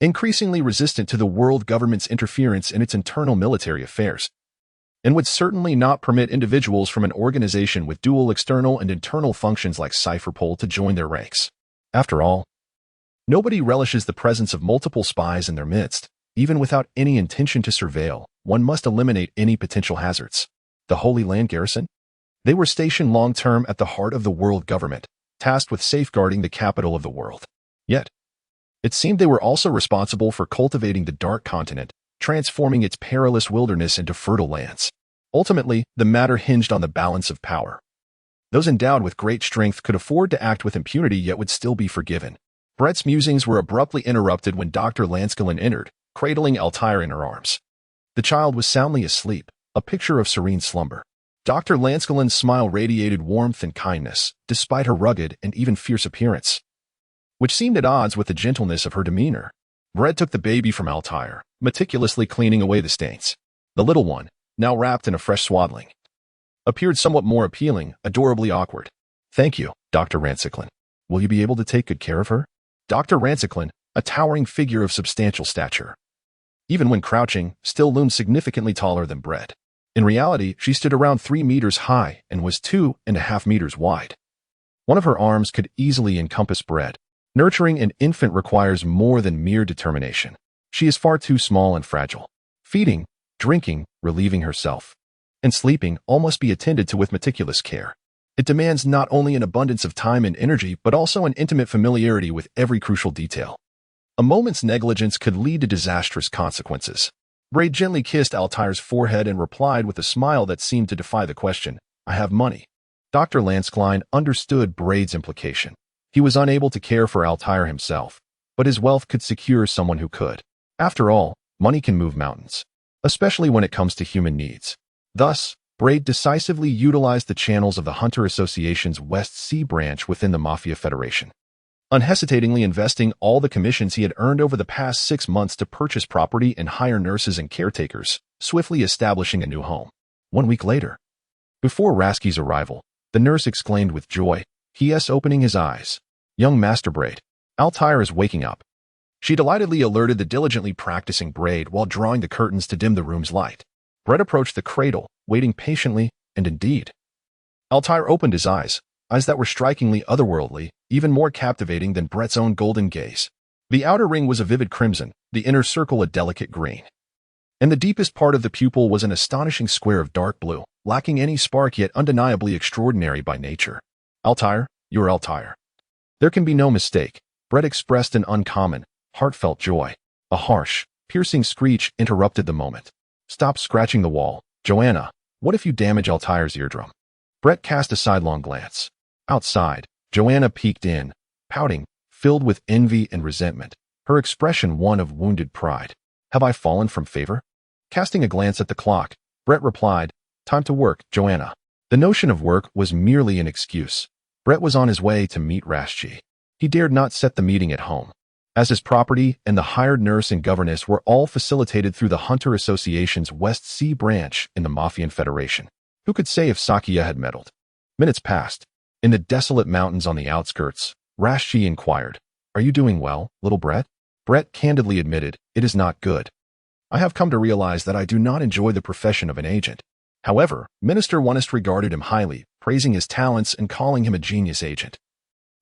S1: increasingly resistant to the world government's interference in its internal military affairs, and would certainly not permit individuals from an organization with dual external and internal functions like Cypherpole to join their ranks. After all, nobody relishes the presence of multiple spies in their midst. Even without any intention to surveil, one must eliminate any potential hazards. The Holy Land Garrison? They were stationed long-term at the heart of the world government, tasked with safeguarding the capital of the world. Yet, it seemed they were also responsible for cultivating the Dark Continent, transforming its perilous wilderness into fertile lands. Ultimately, the matter hinged on the balance of power. Those endowed with great strength could afford to act with impunity yet would still be forgiven. Brett's musings were abruptly interrupted when Dr. Lanskillen entered, cradling Altair in her arms. The child was soundly asleep, a picture of serene slumber. Dr. Lanskillen's smile radiated warmth and kindness, despite her rugged and even fierce appearance, which seemed at odds with the gentleness of her demeanor. Brett took the baby from Altair, meticulously cleaning away the stains. The little one, now wrapped in a fresh swaddling, appeared somewhat more appealing, adorably awkward. "Thank you, Dr. Ransicklin. Will you be able to take good care of her?" Dr. Ransicklin, a towering figure of substantial stature, even when crouching, still loomed significantly taller than Brett. In reality, she stood around 3 meters high and was 2.5 meters wide. One of her arms could easily encompass Brett. Nurturing an infant requires more than mere determination. She is far too small and fragile. Feeding, drinking, relieving herself, and sleeping all must be attended to with meticulous care. It demands not only an abundance of time and energy, but also an intimate familiarity with every crucial detail. A moment's negligence could lead to disastrous consequences. Braid gently kissed Altair's forehead and replied with a smile that seemed to defy the question, "I have money." Dr. Lanskline understood Braid's implication. He was unable to care for Altair himself, but his wealth could secure someone who could. After all, money can move mountains, especially when it comes to human needs. Thus, Braid decisively utilized the channels of the Hunter Association's West Sea branch within the Mafia Federation, unhesitatingly investing all the commissions he had earned over the past 6 months to purchase property and hire nurses and caretakers, swiftly establishing a new home. 1 week later, before Rasky's arrival, the nurse exclaimed with joy, "He.S. opening his eyes. Young Master Braid, Altair is waking up." She delightedly alerted the diligently practicing Braid while drawing the curtains to dim the room's light. Brett approached the cradle, waiting patiently, and indeed, Altair opened his eyes that were strikingly otherworldly, even more captivating than Brett's own golden gaze. The outer ring was a vivid crimson, the inner circle a delicate green, and the deepest part of the pupil was an astonishing square of dark blue, lacking any spark yet undeniably extraordinary by nature. "Altair, you're Altair. There can be no mistake." Brett expressed an uncommon, heartfelt joy. A harsh, piercing screech interrupted the moment. "Stop scratching the wall, Joanna. What if you damage Altair's eardrum?" Brett cast a sidelong glance. Outside, Joanna peeked in, pouting, filled with envy and resentment, her expression one of wounded pride. "Have I fallen from favor?" Casting a glance at the clock, Brett replied, "Time to work, Joanna." The notion of work was merely an excuse. Brett was on his way to meet Rashji. He dared not set the meeting at home, as his property and the hired nurse and governess were all facilitated through the Hunter Association's West Sea branch in the Mafian Federation. Who could say if Sakia had meddled? Minutes passed. In the desolate mountains on the outskirts, Rashji inquired, "Are you doing well, little Brett?" Brett candidly admitted, "It is not good. I have come to realize that I do not enjoy the profession of an agent." However, Minister Wonist regarded him highly, praising his talents and calling him a genius agent,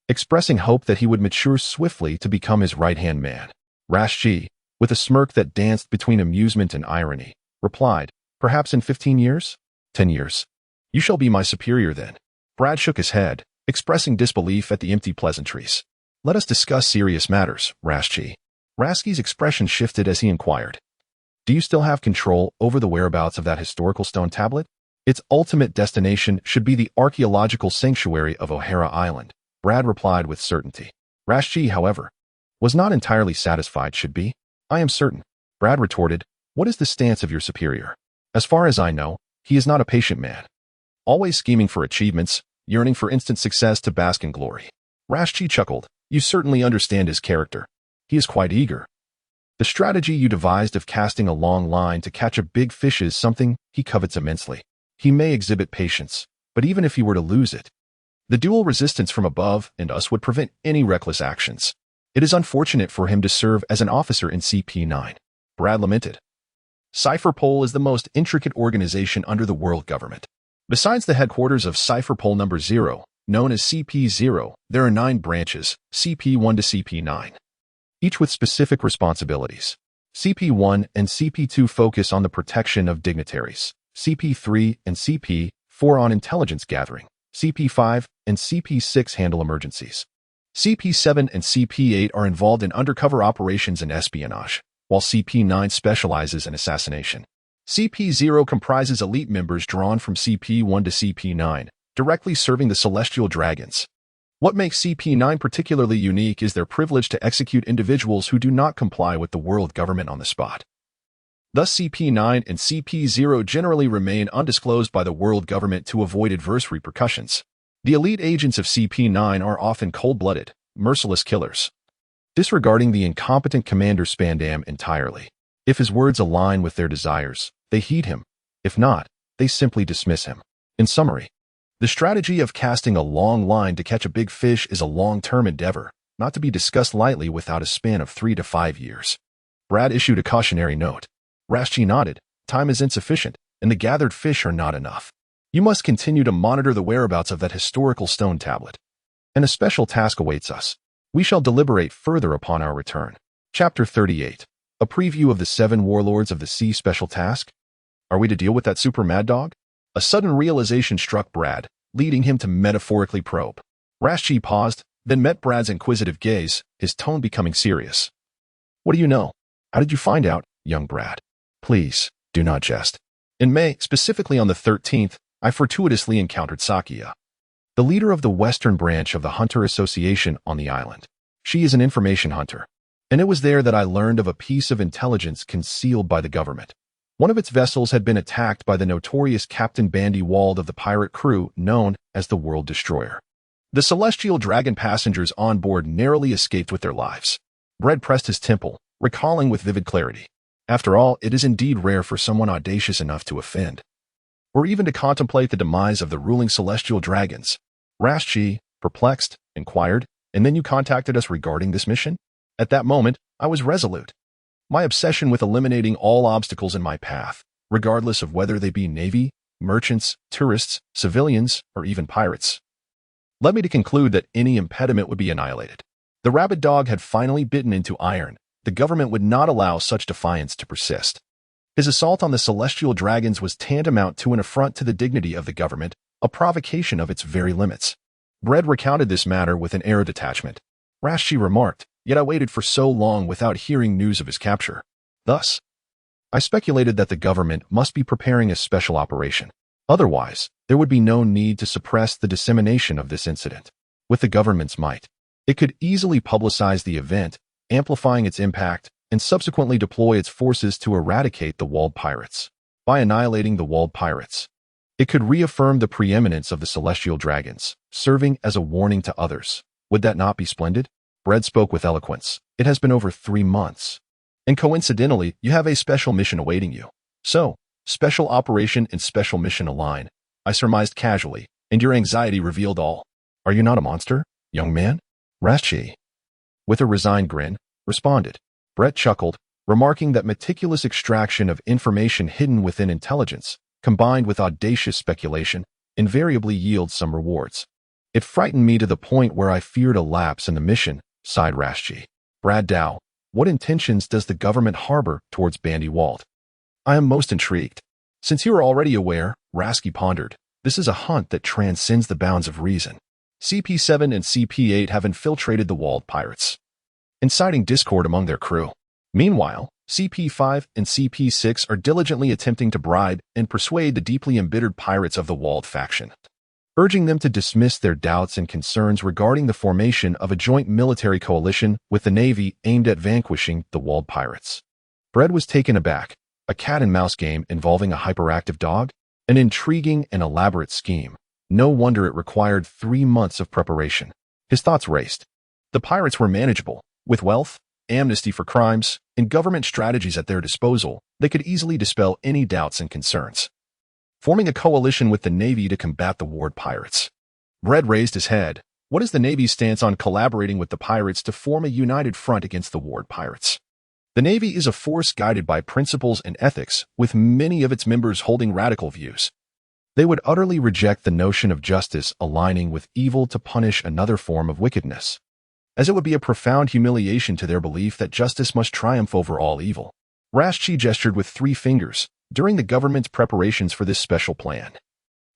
S1: expressing hope that he would mature swiftly to become his right-hand man. Rashji, with a smirk that danced between amusement and irony, replied, "Perhaps in 15 years? 10 years. You shall be my superior then." Brad shook his head, expressing disbelief at the empty pleasantries. "Let us discuss serious matters, Rashji." Raski's expression shifted as he inquired, "Do you still have control over the whereabouts of that historical stone tablet? Its ultimate destination should be the archaeological sanctuary of O'Hara Island," Brad replied with certainty. Rashji, however, was not entirely satisfied. "Should be? I am certain." Brad retorted, "What is the stance of your superior?" "As far as I know, he is not a patient man, always scheming for achievements, yearning for instant success to bask in glory." Rashji chuckled, "You certainly understand his character. He is quite eager. The strategy you devised of casting a long line to catch a big fish is something he covets immensely. He may exhibit patience, but even if he were to lose it, the dual resistance from above and us would prevent any reckless actions. It is unfortunate for him to serve as an officer in CP9. Brad lamented. Cypherpol is the most intricate organization under the world government. Besides the headquarters of Cypherpol number 0, known as CP0, there are 9 branches, CP1 to CP9, each with specific responsibilities. CP1 and CP2 focus on the protection of dignitaries. CP3 and CP4 on intelligence gathering. CP5 and CP6 handle emergencies. CP7 and CP8 are involved in undercover operations and espionage, while CP9 specializes in assassination. CP0 comprises elite members drawn from CP1 to CP9, directly serving the celestial dragons. What makes CP9 particularly unique is their privilege to execute individuals who do not comply with the world government on the spot. Thus, CP9 and CP0 generally remain undisclosed by the world government to avoid adverse repercussions. The elite agents of CP9 are often cold-blooded, merciless killers, disregarding the incompetent Commander Spandam entirely. If his words align with their desires, they heed him. If not, they simply dismiss him. In summary, the strategy of casting a long line to catch a big fish is a long-term endeavor, not to be discussed lightly without a span of 3 to 5 years. Brad issued a cautionary note. Rashji nodded. Time is insufficient, and the gathered fish are not enough. You must continue to monitor the whereabouts of that historical stone tablet. And a special task awaits us. We shall deliberate further upon our return. Chapter 38. A preview of the 7 warlords of the sea special task? Are we to deal with that super mad dog? A sudden realization struck Brad, leading him to metaphorically probe. Rashji paused, then met Brad's inquisitive gaze, his tone becoming serious. What do you know? How did you find out, young Brad? Please, do not jest. In May, specifically on the 13th, I fortuitously encountered Sakia, the leader of the western branch of the Hunter Association on the island. She is an information hunter, and it was there that I learned of a piece of intelligence concealed by the government. One of its vessels had been attacked by the notorious Captain Bandy Wald of the pirate crew known as the World Destroyer. The celestial dragon passengers on board narrowly escaped with their lives. Brad pressed his temple, recalling with vivid clarity. After all, it is indeed rare for someone audacious enough to offend, or even to contemplate the demise of the ruling celestial dragons. Rashji, perplexed, inquired, "And then you contacted us regarding this mission?" At that moment, I was resolute. My obsession with eliminating all obstacles in my path, regardless of whether they be navy, merchants, tourists, civilians, or even pirates, led me to conclude that any impediment would be annihilated. The rabid dog had finally bitten into iron. The government would not allow such defiance to persist. His assault on the celestial dragons was tantamount to an affront to the dignity of the government, a provocation of its very limits. Brad recounted this matter with an air of detachment. Rashji remarked, "Yet I waited for so long without hearing news of his capture. Thus, I speculated that the government must be preparing a special operation. Otherwise, there would be no need to suppress the dissemination of this incident. With the government's might, it could easily publicize the event, amplifying its impact, and subsequently deploy its forces to eradicate the walled pirates. By annihilating the walled pirates, it could reaffirm the preeminence of the celestial dragons, serving as a warning to others. Would that not be splendid? Bread spoke with eloquence. It has been over 3 months. And coincidentally, you have a special mission awaiting you. So, special operation and special mission align, I surmised casually, and your anxiety revealed all. Are you not a monster, young man? Rashi, with a resigned grin, responded. Brett chuckled, remarking that meticulous extraction of information hidden within intelligence, combined with audacious speculation, invariably yields some rewards. It frightened me to the point where I feared a lapse in the mission, sighed Rashi. Brad Dow, what intentions does the government harbor towards Bandy Wald? I am most intrigued. Since you are already aware, Rasky pondered, this is a hunt that transcends the bounds of reason. CP7 and CP8 have infiltrated the walled pirates, inciting discord among their crew. Meanwhile, CP5 and CP6 are diligently attempting to bribe and persuade the deeply embittered pirates of the walled faction, urging them to dismiss their doubts and concerns regarding the formation of a joint military coalition with the Navy aimed at vanquishing the walled pirates. Brett was taken aback. A cat-and-mouse game involving a hyperactive dog? An intriguing and elaborate scheme. No wonder it required 3 months of preparation. His thoughts raced. The pirates were manageable. With wealth, amnesty for crimes, and government strategies at their disposal, they could easily dispel any doubts and concerns, forming a coalition with the Navy to combat the walled pirates. Brett raised his head. What is the Navy's stance on collaborating with the pirates to form a united front against the walled pirates? The Navy is a force guided by principles and ethics, with many of its members holding radical views. They would utterly reject the notion of justice aligning with evil to punish another form of wickedness, as it would be a profound humiliation to their belief that justice must triumph over all evil. Rashchi gestured with 3 fingers during the government's preparations for this special plan.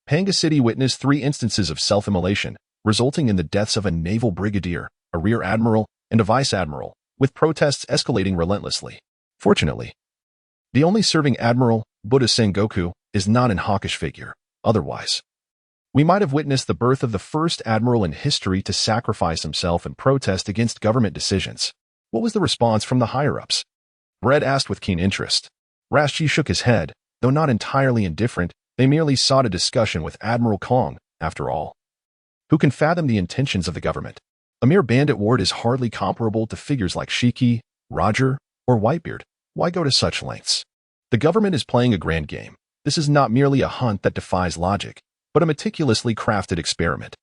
S1: Panga City witnessed 3 instances of self-immolation, resulting in the deaths of a naval brigadier, a rear admiral, and a vice admiral, with protests escalating relentlessly. Fortunately, the only serving admiral, Buddha Sengoku, is not an hawkish figure. Otherwise, we might have witnessed the birth of the first admiral in history to sacrifice himself in protest against government decisions. What was the response from the higher-ups? Brett asked with keen interest. Rashchi shook his head. Though not entirely indifferent, they merely sought a discussion with Admiral Kong, after all. Who can fathom the intentions of the government? A mere bandit ward is hardly comparable to figures like Shiki, Roger, or Whitebeard. Why go to such lengths? The government is playing a grand game. This is not merely a hunt that defies logic, but a meticulously crafted experiment.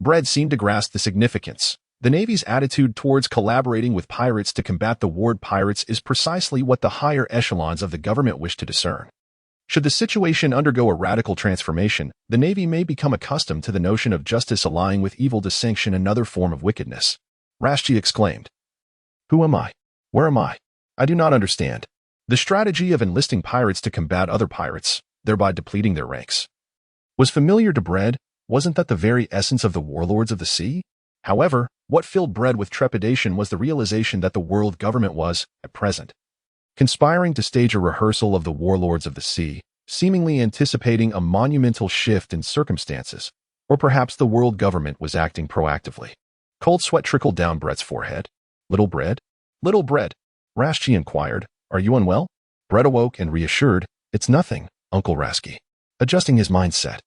S1: Brett seemed to grasp the significance. The Navy's attitude towards collaborating with pirates to combat the walled pirates is precisely what the higher echelons of the government wish to discern. Should the situation undergo a radical transformation, the Navy may become accustomed to the notion of justice allying with evil to sanction another form of wickedness. Rashchi exclaimed. Who am I? Where am I? I do not understand. The strategy of enlisting pirates to combat other pirates, thereby depleting their ranks, was familiar to Brett. Wasn't that the very essence of the warlords of the sea? However, what filled Brett with trepidation was the realization that the world government was, at present, conspiring to stage a rehearsal of the warlords of the sea, seemingly anticipating a monumental shift in circumstances, or perhaps the world government was acting proactively. Cold sweat trickled down Brett's forehead. Little Brett? Little Brett, Rashchi inquired, are you unwell? Brett awoke and reassured, it's nothing, Uncle Rasky. Adjusting his mindset,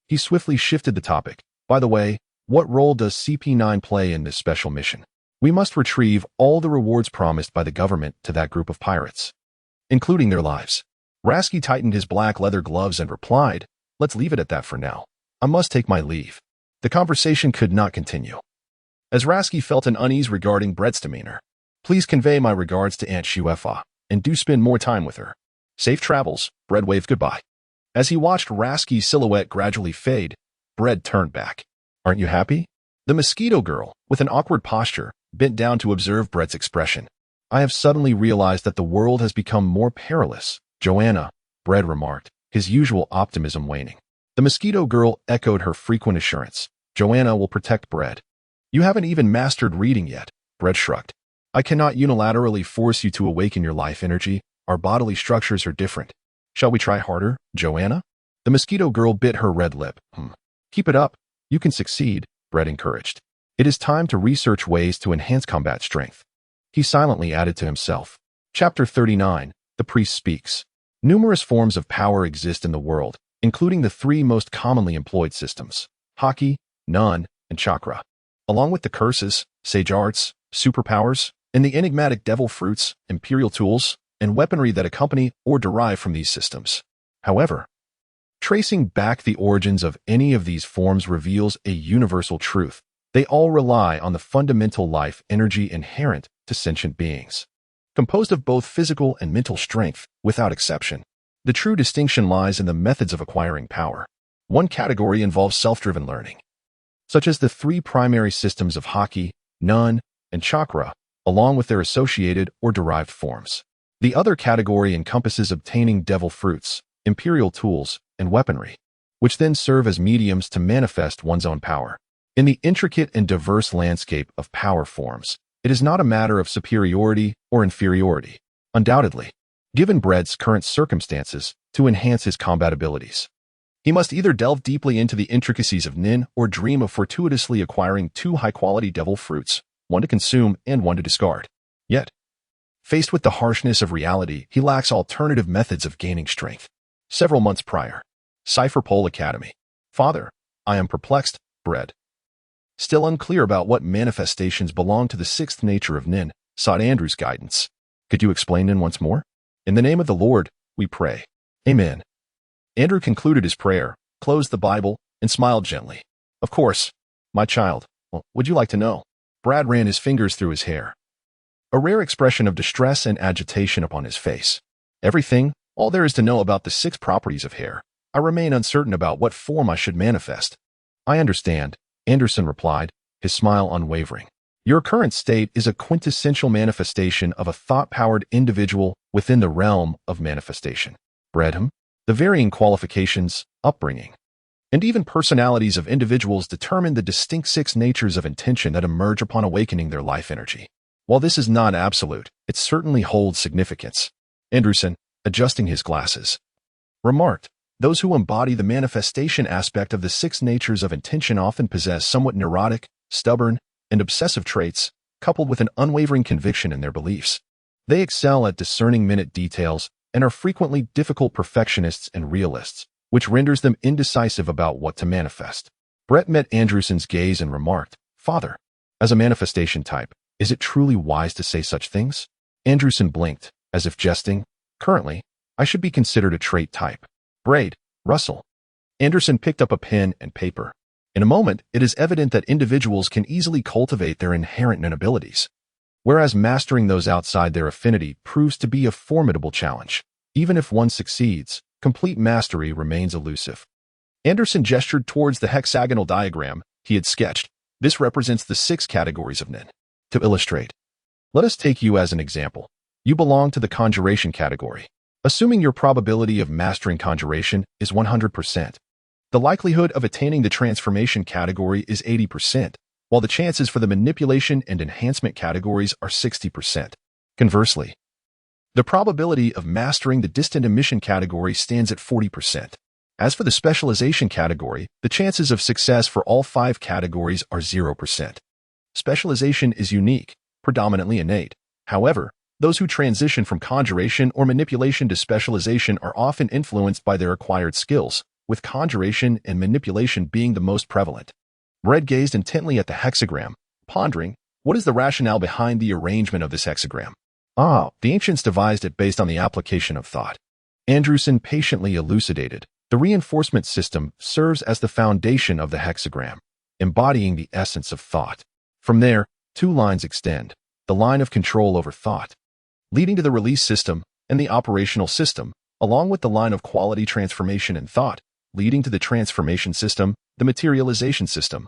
S1: he swiftly shifted the topic. By the way, what role does CP9 play in this special mission? We must retrieve all the rewards promised by the government to that group of pirates, including their lives. Rasky tightened his black leather gloves and replied, let's leave it at that for now. I must take my leave. The conversation could not continue, as Rasky felt an unease regarding Brett's demeanor. Please convey my regards to Aunt Shuefa, and do spend more time with her. Safe travels, Brett waved goodbye. As he watched Rasky's silhouette gradually fade, Brett turned back. Aren't you happy? The mosquito girl, with an awkward posture, bent down to observe Brett's expression. I have suddenly realized that the world has become more perilous, Joanna, Brett remarked, his usual optimism waning. The mosquito girl echoed her frequent assurance. Joanna will protect Brett. You haven't even mastered reading yet, Brett shrugged. I cannot unilaterally force you to awaken your life energy. Our bodily structures are different. Shall we try harder, Joanna? The mosquito girl bit her red lip. Keep it up. You can succeed, Brett encouraged. It is time to research ways to enhance combat strength. He silently added to himself. Chapter 39. The Priest Speaks. Numerous forms of power exist in the world, including the three most commonly employed systems: Haki, Nun, and Chakra, along with the curses, sage arts, superpowers, and the enigmatic devil fruits, imperial tools, and weaponry that accompany or derive from these systems. However, tracing back the origins of any of these forms reveals a universal truth. They all rely on the fundamental life energy inherent to sentient beings, composed of both physical and mental strength, without exception. The true distinction lies in the methods of acquiring power. One category involves self-driven learning, such as the three primary systems of Haki, Nun, and Chakra, along with their associated or derived forms. The other category encompasses obtaining devil fruits, imperial tools, and weaponry, which then serve as mediums to manifest one's own power. In the intricate and diverse landscape of power forms, it is not a matter of superiority or inferiority, undoubtedly, given Bread's current circumstances, to enhance his combat abilities. He must either delve deeply into the intricacies of Nin or dream of fortuitously acquiring two high-quality devil fruits, one to consume and one to discard. Yet, faced with the harshness of reality, he lacks alternative methods of gaining strength. Several months prior. Cypherpole Academy. Father, I am perplexed, Bread, still unclear about what manifestations belong to the sixth nature of Nin, sought Andrew's guidance. Could you explain Nin once more? In the name of the Lord, we pray. Amen. Andrew concluded his prayer, closed the Bible, and smiled gently. Of course, my child. Well, would you like to know? Brad ran his fingers through his hair, a rare expression of distress and agitation upon his face. Everything, all there is to know about the 6 properties of hair. I remain uncertain about what form I should manifest. I understand, Anderson replied, his smile unwavering. Your current state is a quintessential manifestation of a thought-powered individual within the realm of manifestation. Bredham, the varying qualifications, upbringing, and even personalities of individuals determine the distinct 6 natures of intention that emerge upon awakening their life energy. While this is not absolute, it certainly holds significance. Anderson, adjusting his glasses, remarked, those who embody the manifestation aspect of the 6 natures of intention often possess somewhat neurotic, stubborn, and obsessive traits, coupled with an unwavering conviction in their beliefs. They excel at discerning minute details and are frequently difficult perfectionists and realists, which renders them indecisive about what to manifest. Brett met Anderson's gaze and remarked, Father, as a manifestation type, is it truly wise to say such things? Anderson blinked, as if jesting. Currently, I should be considered a trait type. Braid, Russell. Anderson picked up a pen and paper. In a moment, it is evident that individuals can easily cultivate their inherent abilities, whereas mastering those outside their affinity proves to be a formidable challenge. Even if one succeeds, complete mastery remains elusive. Anderson gestured towards the hexagonal diagram he had sketched. This represents the 6 categories of Nin. To illustrate, let us take you as an example. You belong to the conjuration category. Assuming your probability of mastering conjuration is 100%, the likelihood of attaining the transformation category is 80%, while the chances for the manipulation and enhancement categories are 60%. Conversely, the probability of mastering the distant emission category stands at 40%. As for the specialization category, the chances of success for all 5 categories are 0%. Specialization is unique, predominantly innate. However, those who transition from conjuration or manipulation to specialization are often influenced by their acquired skills, with conjuration and manipulation being the most prevalent. Red gazed intently at the hexagram, pondering, what is the rationale behind the arrangement of this hexagram? The ancients devised it based on the application of thought. Anderson patiently elucidated, the reinforcement system serves as the foundation of the hexagram, embodying the essence of thought. From there, 2 lines extend, the line of control over thought, leading to the release system, and the operational system, along with the line of quality transformation and thought, leading to the transformation system, the materialization system,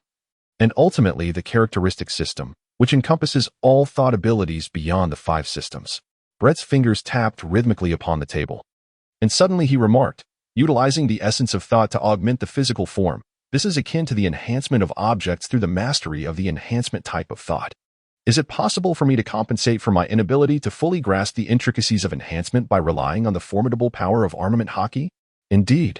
S1: and ultimately the characteristic system, which encompasses all thought abilities beyond the 5 systems. Brett's fingers tapped rhythmically upon the table. And suddenly he remarked, utilizing the essence of thought to augment the physical form, this is akin to the enhancement of objects through the mastery of the enhancement type of thought. Is it possible for me to compensate for my inability to fully grasp the intricacies of enhancement by relying on the formidable power of armament Haki? Indeed.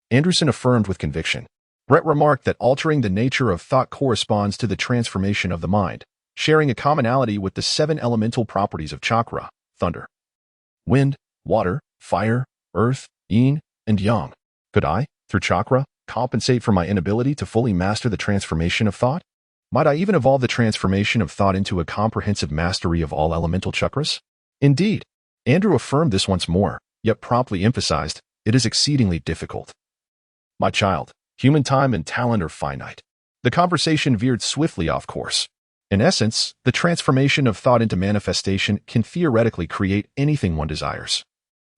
S1: Anderson affirmed with conviction. Brett remarked that altering the nature of thought corresponds to the transformation of the mind, sharing a commonality with the 7 elemental properties of chakra, thunder. Wind, water, fire, earth, yin, and yang. Could I, through chakra, compensate for my inability to fully master the transformation of thought? Might I even evolve the transformation of thought into a comprehensive mastery of all elemental chakras? Indeed. Andrew affirmed this once more, yet promptly emphasized, it is exceedingly difficult. My child, human time and talent are finite. The conversation veered swiftly off course. In essence, the transformation of thought into manifestation can theoretically create anything one desires,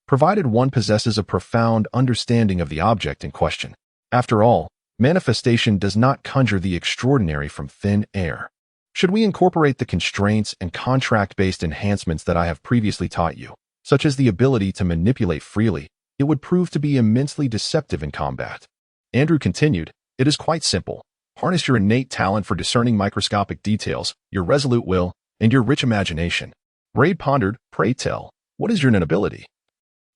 S1: provided one possesses a profound understanding of the object in question. After all, manifestation does not conjure the extraordinary from thin air. Should we incorporate the constraints and contract-based enhancements that I have previously taught you, such as the ability to manipulate freely, it would prove to be immensely deceptive in combat. Andrew continued, it is quite simple. Harness your innate talent for discerning microscopic details, your resolute will, and your rich imagination. Braid pondered, pray tell, what is your inability?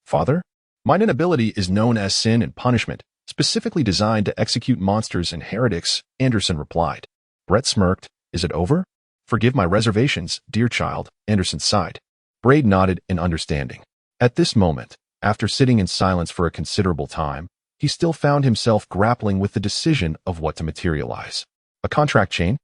S1: Father, my inability is known as sin and punishment, specifically designed to execute monsters and heretics, Anderson replied. Brett smirked, is it over? Forgive my reservations, dear child, Anderson sighed. Braid nodded in understanding. At this moment, after sitting in silence for a considerable time, he still found himself grappling with the decision of what to materialize. A contract chain?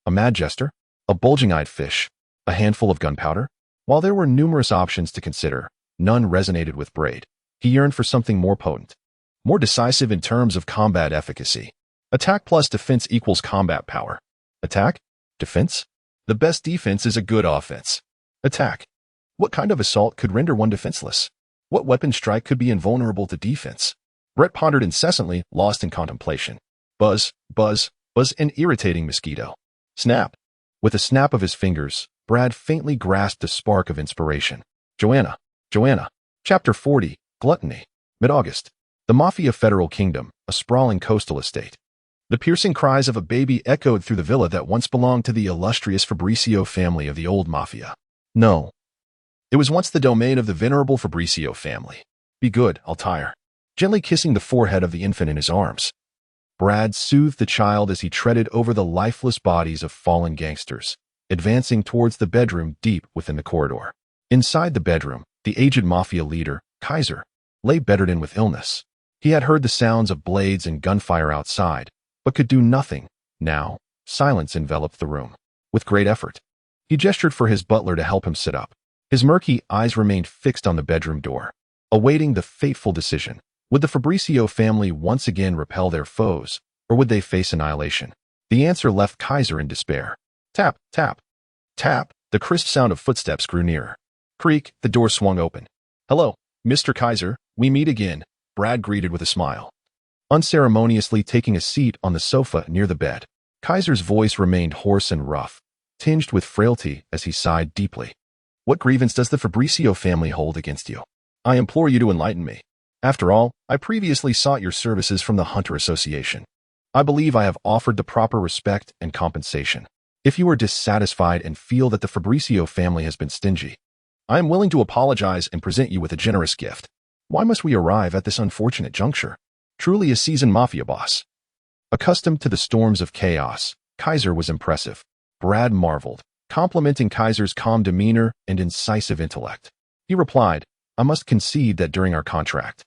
S1: A mad jester? A bulging-eyed fish? A handful of gunpowder? While there were numerous options to consider, none resonated with Braid. He yearned for something more potent, more decisive in terms of combat efficacy. Attack plus defense equals combat power. Attack? Defense? The best defense is a good offense. Attack. What kind of assault could render one defenseless? What weapon strike could be invulnerable to defense? Brett pondered incessantly, lost in contemplation. Buzz, buzz, buzz, an irritating mosquito. Snap. With a snap of his fingers, Brad faintly grasped a spark of inspiration. Joanna. Chapter 40, Gluttony. Mid-August. The Mafia Federal Kingdom, a sprawling coastal estate. The piercing cries of a baby echoed through the villa that once belonged to the illustrious Fabrizio family of the old Mafia. No. It was once the domain of the venerable Fabrizio family. Be good, Altair. Gently kissing the forehead of the infant in his arms, Brad soothed the child as he treaded over the lifeless bodies of fallen gangsters, advancing towards the bedroom deep within the corridor. Inside the bedroom, the aged Mafia leader, Kaiser, lay bedridden with illness. He had heard the sounds of blades and gunfire outside, but could do nothing. Now, silence enveloped the room. With great effort, he gestured for his butler to help him sit up. His murky eyes remained fixed on the bedroom door, awaiting the fateful decision. Would the Fabrizio family once again repel their foes, or would they face annihilation? The answer left Kaiser in despair. Tap, tap, tap. The crisp sound of footsteps grew nearer. Creak, the door swung open. Hello, Mr. Kaiser, we meet again, Brad greeted with a smile. Unceremoniously taking a seat on the sofa near the bed, Kaiser's voice remained hoarse and rough, tinged with frailty as he sighed deeply. What grievance does the Fabrizio family hold against you? I implore you to enlighten me. After all, I previously sought your services from the Hunter Association. I believe I have offered the proper respect and compensation. If you are dissatisfied and feel that the Fabrizio family has been stingy, I am willing to apologize and present you with a generous gift. Why must we arrive at this unfortunate juncture? Truly a seasoned mafia boss. Accustomed to the storms of chaos, Kaiser was impressive. Brad marveled, complimenting Kaiser's calm demeanor and incisive intellect. He replied, I must concede that during our contract,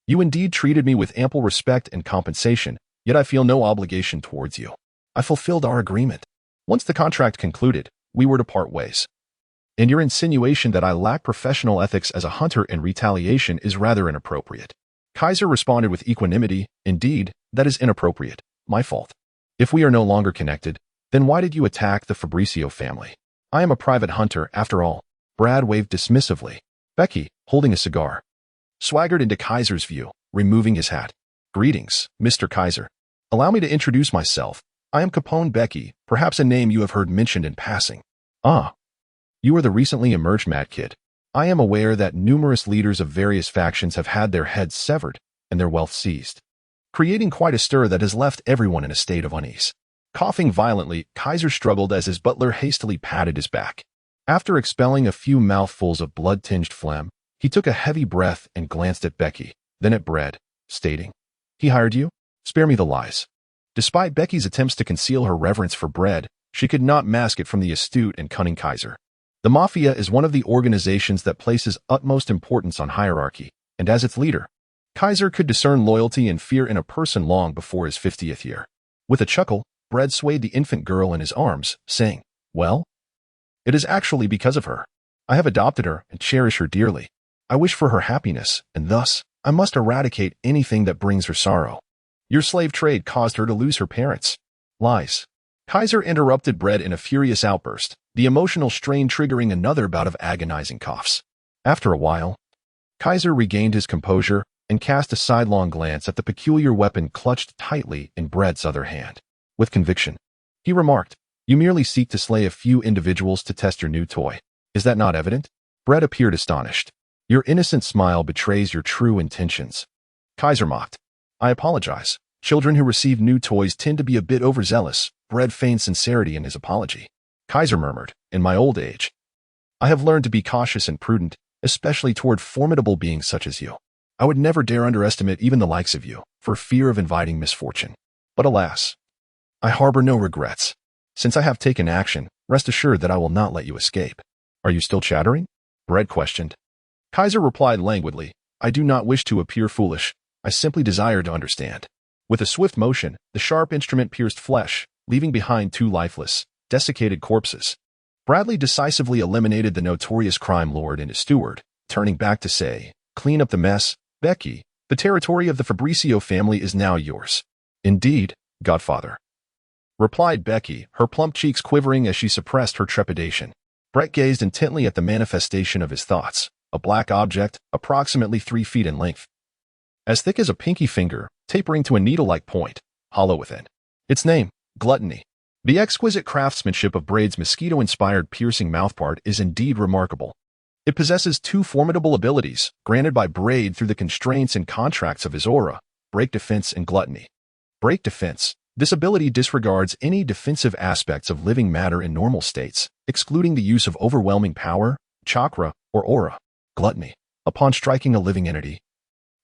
S1: you indeed treated me with ample respect and compensation, yet I feel no obligation towards you. I fulfilled our agreement. Once the contract concluded, we were to part ways. And your insinuation that I lack professional ethics as a hunter in retaliation is rather inappropriate. Kaiser responded with equanimity, indeed, that is inappropriate. My fault. If we are no longer connected, then why did you attack the Fabrizio family? I am a private hunter, after all. Brad waved dismissively. Becky, holding a cigar, swaggered into Kaiser's view, removing his hat. Greetings, Mr. Kaiser. Allow me to introduce myself. I am Capone Becky, perhaps a name you have heard mentioned in passing. Ah, you are the recently emerged Mad Kid. I am aware that numerous leaders of various factions have had their heads severed and their wealth seized, creating quite a stir that has left everyone in a state of unease. Coughing violently, Kaiser struggled as his butler hastily patted his back. After expelling a few mouthfuls of blood-tinged phlegm, he took a heavy breath and glanced at Becky, then at Brad, stating, He hired you? Spare me the lies. Despite Becky's attempts to conceal her reverence for Brad, she could not mask it from the astute and cunning Kaiser. The Mafia is one of the organizations that places utmost importance on hierarchy, and as its leader, Kaiser could discern loyalty and fear in a person long before his 50th year. With a chuckle, Brad swayed the infant girl in his arms, saying, "Well, it is actually because of her. I have adopted her and cherish her dearly. I wish for her happiness, and thus, I must eradicate anything that brings her sorrow. Your slave trade caused her to lose her parents." Lies. Kaiser interrupted Brad in a furious outburst, the emotional strain triggering another bout of agonizing coughs. After a while, Kaiser regained his composure and cast a sidelong glance at the peculiar weapon clutched tightly in Brad's other hand. With conviction, he remarked, "You merely seek to slay a few individuals to test your new toy. Is that not evident?" Brad appeared astonished. "Your innocent smile betrays your true intentions." Kaiser mocked. "I apologize. Children who receive new toys tend to be a bit overzealous." Brad feigned sincerity in his apology. Kaiser murmured, "In my old age, I have learned to be cautious and prudent, especially toward formidable beings such as you. I would never dare underestimate even the likes of you, for fear of inviting misfortune. But alas, I harbor no regrets. Since I have taken action, rest assured that I will not let you escape." "Are you still chattering?" Brad questioned. Kaiser replied languidly, "I do not wish to appear foolish. I simply desire to understand." With a swift motion, the sharp instrument pierced flesh, leaving behind two lifeless, desiccated corpses. Bradley decisively eliminated the notorious crime lord and his steward, turning back to say, "Clean up the mess, Becky. The territory of the Fabricio family is now yours." "Indeed, Godfather," replied Becky, her plump cheeks quivering as she suppressed her trepidation. Brett gazed intently at the manifestation of his thoughts, a black object, approximately 3 feet in length, as thick as a pinky finger, tapering to a needle-like point, hollow within. Its name, Gluttony. The exquisite craftsmanship of Braid's mosquito-inspired piercing mouthpart is indeed remarkable. It possesses 2 formidable abilities, granted by Braid through the constraints and contracts of his aura: Break Defense and Gluttony. Break Defense. This ability disregards any defensive aspects of living matter in normal states, excluding the use of overwhelming power, chakra, or aura. Gluttony. Upon striking a living entity,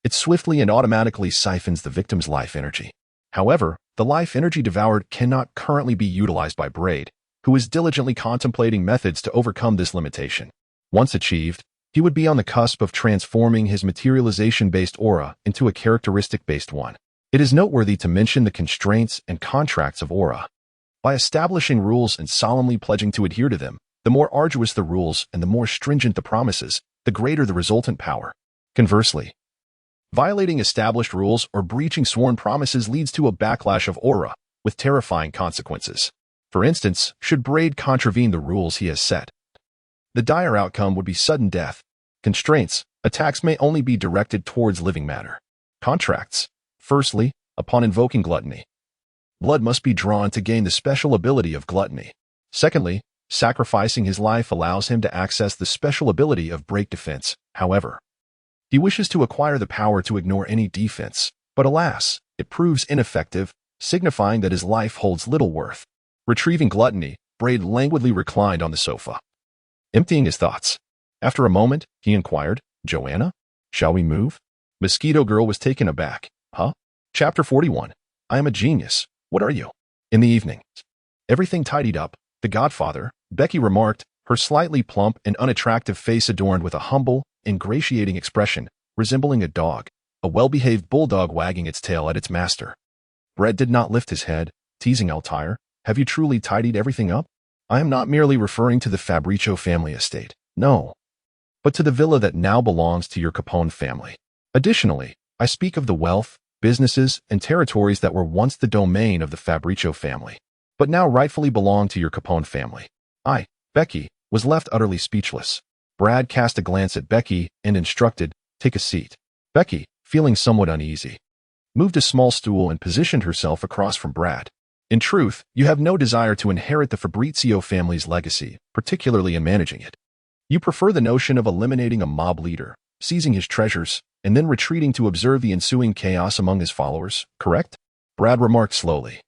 S1: it swiftly and automatically siphons the victim's life energy. However, the life energy devoured cannot currently be utilized by Braid, who is diligently contemplating methods to overcome this limitation. Once achieved, he would be on the cusp of transforming his materialization-based aura into a characteristic-based one. It is noteworthy to mention the constraints and contracts of aura. By establishing rules and solemnly pledging to adhere to them, the more arduous the rules and the more stringent the promises, the greater the resultant power. Conversely, violating established rules or breaching sworn promises leads to a backlash of aura, with terrifying consequences. For instance, should Braid contravene the rules he has set, the dire outcome would be sudden death. Constraints. Attacks may only be directed towards living matter. Contracts. Firstly, upon invoking Gluttony, blood must be drawn to gain the special ability of Gluttony. Secondly, sacrificing his life allows him to access the special ability of Break Defense. However, he wishes to acquire the power to ignore any defense, but alas, it proves ineffective, signifying that his life holds little worth. Retrieving Gluttony, Braid languidly reclined on the sofa, emptying his thoughts. After a moment, he inquired, "Joanna, shall we move?" Mosquito Girl was taken aback. "Huh?" Chapter 41. I am a genius. What are you? In the evening, everything tidied up, the Godfather, Becky remarked, her slightly plump and unattractive face adorned with a humble, ingratiating expression, resembling a dog, a well-behaved bulldog wagging its tail at its master. Brett did not lift his head, teasing Altair, "Have you truly tidied everything up?" "I am not merely referring to the Fabricio family estate, no, but to the villa that now belongs to your Capone family. Additionally, I speak of the wealth, businesses, and territories that were once the domain of the Fabricio family, but now rightfully belong to your Capone family." I, Becky, was left utterly speechless. Brad cast a glance at Becky and instructed, "Take a seat." Becky, feeling somewhat uneasy, moved a small stool and positioned herself across from Brad. "In truth, you have no desire to inherit the Fabrizio family's legacy, particularly in managing it. You prefer the notion of eliminating a mob leader, seizing his treasures, and then retreating to observe the ensuing chaos among his followers, correct?" Brad remarked slowly.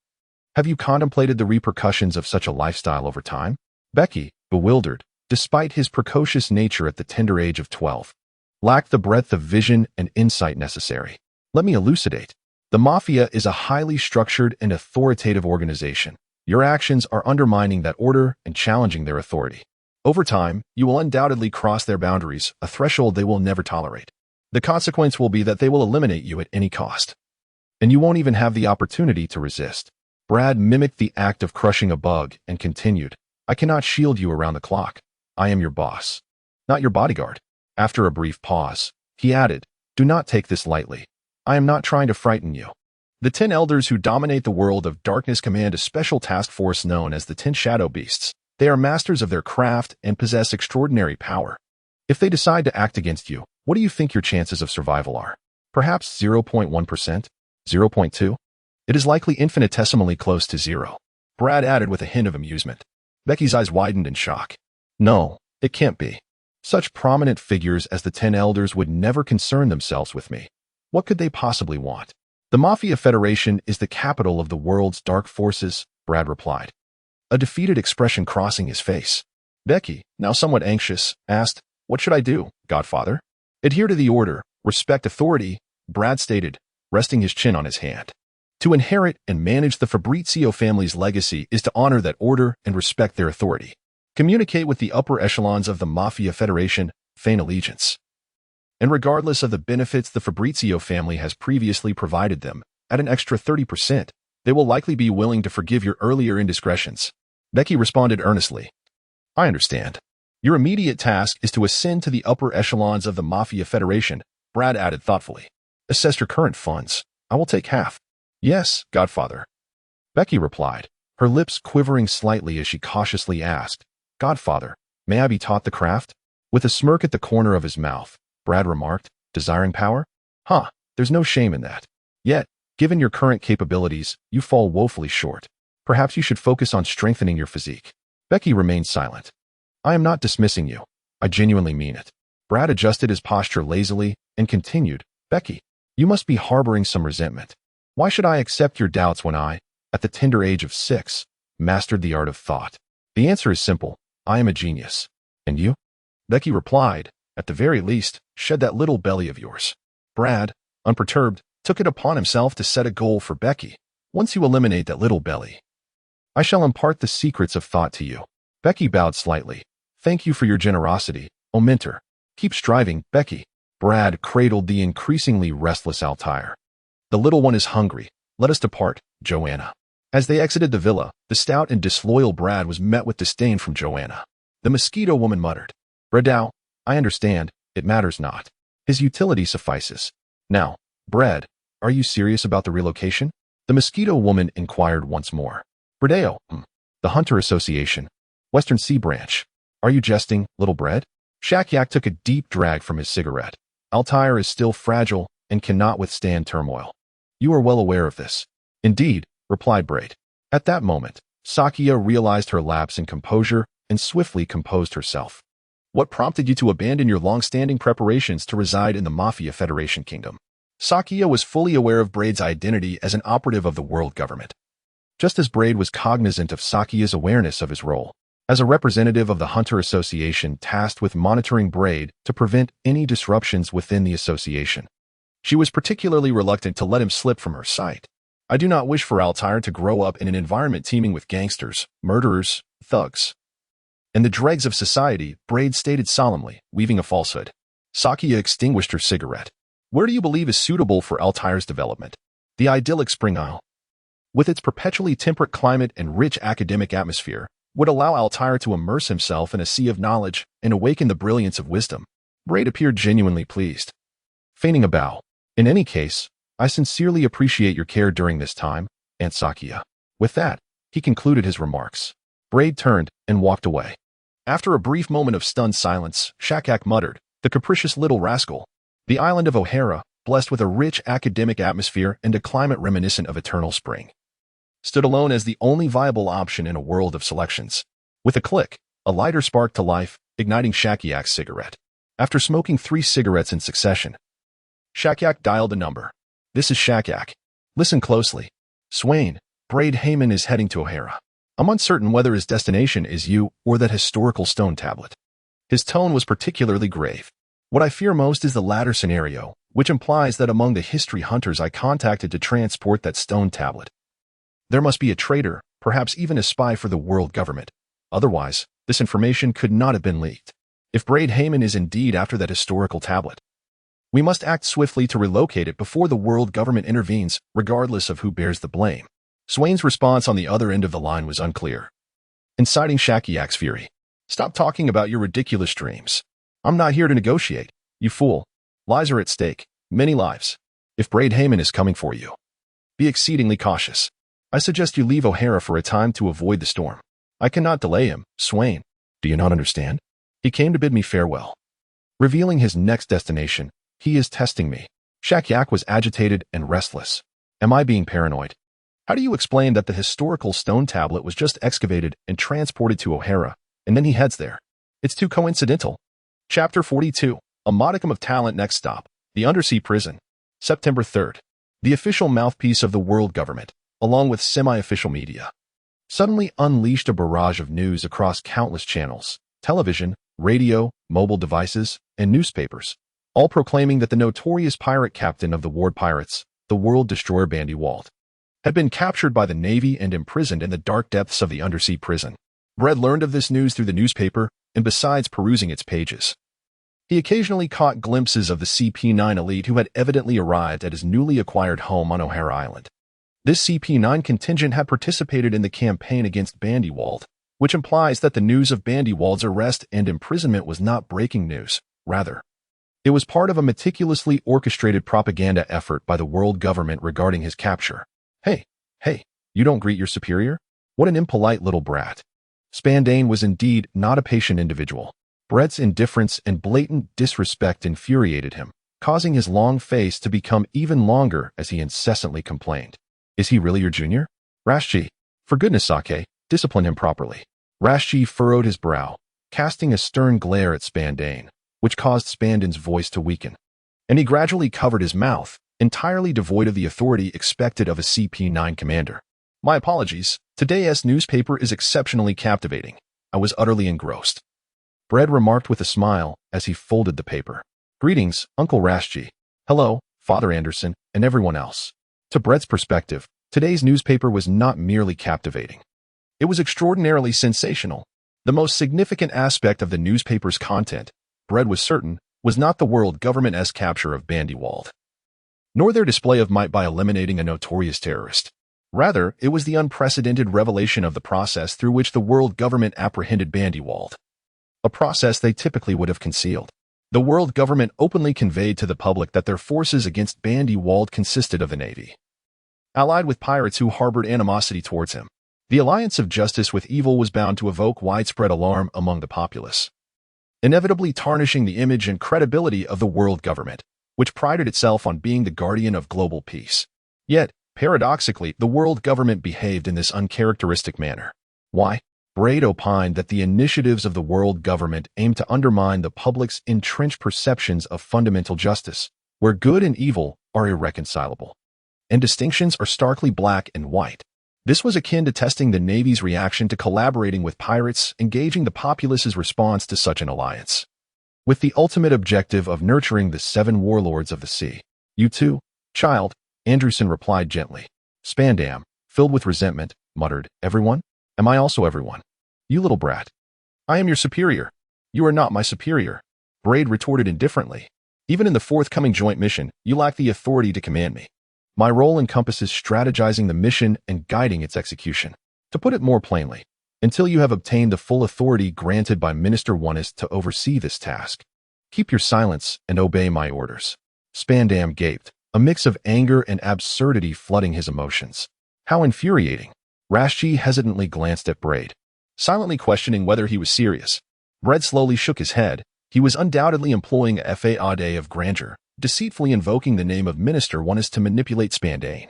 S1: "Have you contemplated the repercussions of such a lifestyle over time?" Becky, bewildered, despite his precocious nature at the tender age of 12, lacked the breadth of vision and insight necessary. "Let me elucidate. The Mafia is a highly structured and authoritative organization. Your actions are undermining that order and challenging their authority. Over time, you will undoubtedly cross their boundaries, a threshold they will never tolerate. The consequence will be that they will eliminate you at any cost. And you won't even have the opportunity to resist. Brad mimicked the act of crushing a bug and continued, I cannot shield you around the clock. I am your boss, not your bodyguard. After a brief pause, he added, do not take this lightly. I am not trying to frighten you. The 10 elders who dominate the world of darkness command a special task force known as the 10 Shadow Beasts. They are masters of their craft and possess extraordinary power. If they decide to act against you, what do you think your chances of survival are? Perhaps 0.1%? 0.2? It is likely infinitesimally close to 0. Brad added with a hint of amusement. Becky's eyes widened in shock. No, it can't be. Such prominent figures as the 10 elders would never concern themselves with me. What could they possibly want? The Mafia Federation is the capital of the world's dark forces, Brad replied, a defeated expression crossing his face. Becky, now somewhat anxious, asked, what should I do, Godfather? Adhere to the order, respect authority, Brad stated, resting his chin on his hand. To inherit and manage the Fabrizio family's legacy is to honor that order and respect their authority. Communicate with the upper echelons of the Mafia Federation, feign allegiance. And regardless of the benefits the Fabrizio family has previously provided them, at an extra 30%, they will likely be willing to forgive your earlier indiscretions. Becky responded earnestly. I understand. Your immediate task is to ascend to the upper echelons of the Mafia Federation, Brad added thoughtfully. Assess your current funds. I will take half. Yes, Godfather. Becky replied, her lips quivering slightly as she cautiously asked, Godfather, may I be taught the craft? With a smirk at the corner of his mouth, Brad remarked, desiring power? There's no shame in that. Yet, given your current capabilities, you fall woefully short. Perhaps you should focus on strengthening your physique. Becky remained silent. I am not dismissing you. I genuinely mean it. Brad adjusted his posture lazily and continued, Becky, you must be harboring some resentment. Why should I accept your doubts when I, at the tender age of 6, mastered the art of thought? The answer is simple. I am a genius. And you? Becky replied, at the very least, shed that little belly of yours. Brad, unperturbed, took it upon himself to set a goal for Becky. Once you eliminate that little belly, I shall impart the secrets of thought to you. Becky bowed slightly. Thank you for your generosity, O mentor. Keep striving, Becky. Brad cradled the increasingly restless Altair. The little one is hungry. Let us depart, Joanna. As they exited the villa, the stout and disloyal Brad was met with disdain from Joanna. The mosquito woman muttered, Braddow, I understand, it matters not. His utility suffices. Now, Brad, are you serious about the relocation? The mosquito woman inquired once more. Braddow, the Hunter Association, Western Sea Branch. Are you jesting, little Brad? Shakyak took a deep drag from his cigarette. Altair is still fragile and cannot withstand turmoil. You are well aware of this. Indeed, replied Braid. At that moment, Sakia realized her lapse in composure and swiftly composed herself. What prompted you to abandon your long-standing preparations to reside in the Mafia Federation Kingdom? Sakia was fully aware of Braid's identity as an operative of the world government. Just as Braid was cognizant of Sakia's awareness of his role as a representative of the Hunter Association tasked with monitoring Braid to prevent any disruptions within the association. She was particularly reluctant to let him slip from her sight. I do not wish for Altair to grow up in an environment teeming with gangsters, murderers, thugs, and the dregs of society, Braid stated solemnly, weaving a falsehood. Sakia extinguished her cigarette. Where do you believe is suitable for Altair's development? The idyllic Spring Isle, with its perpetually temperate climate and rich academic atmosphere, would allow Altair to immerse himself in a sea of knowledge and awaken the brilliance of wisdom. Braid appeared genuinely pleased, feigning a bow. In any case, I sincerely appreciate your care during this time, Aunt Sakia. With that, he concluded his remarks. Braid turned and walked away. After a brief moment of stunned silence, Shakak muttered, the capricious little rascal. The island of O'Hara, blessed with a rich academic atmosphere and a climate reminiscent of eternal spring, stood alone as the only viable option in a world of selections. With a click, a lighter sparked to life, igniting Shakyak's cigarette. After smoking 3 cigarettes in succession, Shakyak dialed a number. This is Shakyak. Listen closely. Swain, Braid Heyman is heading to O'Hara. I'm uncertain whether his destination is you or that historical stone tablet. His tone was particularly grave. What I fear most is the latter scenario, which implies that among the history hunters I contacted to transport that stone tablet, there must be a traitor, perhaps even a spy for the world government. Otherwise, the This information could not have been leaked. If Braid Heyman is indeed after that historical tablet, we must act swiftly to relocate it before the world government intervenes, regardless of who bears the blame. Swain's response on the other end of the line was unclear, inciting Shakiak's fury. Stop talking about your ridiculous dreams. I'm not here to negotiate, you fool. Lives are at stake, many lives. If Braid Heyman is coming for you, be exceedingly cautious. I suggest you leave O'Hara for a time to avoid the storm. I cannot delay him, Swain. Do you not understand? He came to bid me farewell. Revealing his next destination, he is testing me. Shakiak was agitated and restless. Am I being paranoid? How do you explain that the historical stone tablet was just excavated and transported to O'Hara, and then he heads there? It's too coincidental. Chapter 42. A modicum of talent. Next stop, the undersea prison. September 3rd. The official mouthpiece of the world government, along with semi-official media, suddenly unleashed a barrage of news across countless channels, television, radio, mobile devices, and newspapers, all proclaiming that the notorious pirate captain of the Ward Pirates, the world destroyer Bandy Wald, had been captured by the Navy and imprisoned in the dark depths of the undersea prison. Brett learned of this news through the newspaper, and besides perusing its pages, he occasionally caught glimpses of the CP-9 elite who had evidently arrived at his newly acquired home on O'Hara Island. This CP-9 contingent had participated in the campaign against Bandy Wald, which implies that the news of Bandy Wald's arrest and imprisonment was not breaking news. Rather, it was part of a meticulously orchestrated propaganda effort by the world government regarding his capture. Hey, you don't greet your superior? What an impolite little brat. Spandane was indeed not a patient individual. Brett's indifference and blatant disrespect infuriated him, causing his long face to become even longer as he incessantly complained. Is he really your junior? Rashji, for goodness sake, discipline him properly. Rashji furrowed his brow, casting a stern glare at Spandane, which caused Spandane's voice to weaken. And he gradually covered his mouth, entirely devoid of the authority expected of a CP-9 commander. My apologies, today's newspaper is exceptionally captivating. I was utterly engrossed. Brett remarked with a smile as he folded the paper. Greetings, Uncle Rashji. Hello, Father Anderson, and everyone else. To Brett's perspective, today's newspaper was not merely captivating. It was extraordinarily sensational. The most significant aspect of the newspaper's content, Brett was certain, was not the world government's capture of Bandy Wald, nor their display of might by eliminating a notorious terrorist. Rather, it was the unprecedented revelation of the process through which the world government apprehended Bandy Wald, a process they typically would have concealed. The world government openly conveyed to the public that their forces against Bandy Wald consisted of the Navy, allied with pirates who harbored animosity towards him. The alliance of justice with evil was bound to evoke widespread alarm among the populace, inevitably tarnishing the image and credibility of the world government, which prided itself on being the guardian of global peace. Yet, paradoxically, the world government behaved in this uncharacteristic manner. Why? Braid opined that the initiatives of the world government aimed to undermine the public's entrenched perceptions of fundamental justice, where good and evil are irreconcilable, and distinctions are starkly black and white. This was akin to testing the Navy's reaction to collaborating with pirates, engaging the populace's response to such an alliance, with the ultimate objective of nurturing the 7 warlords of the sea. You too, child, Anderson replied gently. Spandam, filled with resentment, muttered, Everyone? Am I also everyone? You little brat. I am your superior. You are not my superior. Braid retorted indifferently. Even in the forthcoming joint mission, you lack the authority to command me. My role encompasses strategizing the mission and guiding its execution. To put it more plainly, until you have obtained the full authority granted by Minister Onist to oversee this task, keep your silence and obey my orders. Spandam gaped, a mix of anger and absurdity flooding his emotions. How infuriating. Rashji hesitantly glanced at Braid, silently questioning whether he was serious. Braid slowly shook his head. He was undoubtedly employing a facade of grandeur, deceitfully invoking the name of Minister Onist to manipulate Spandane.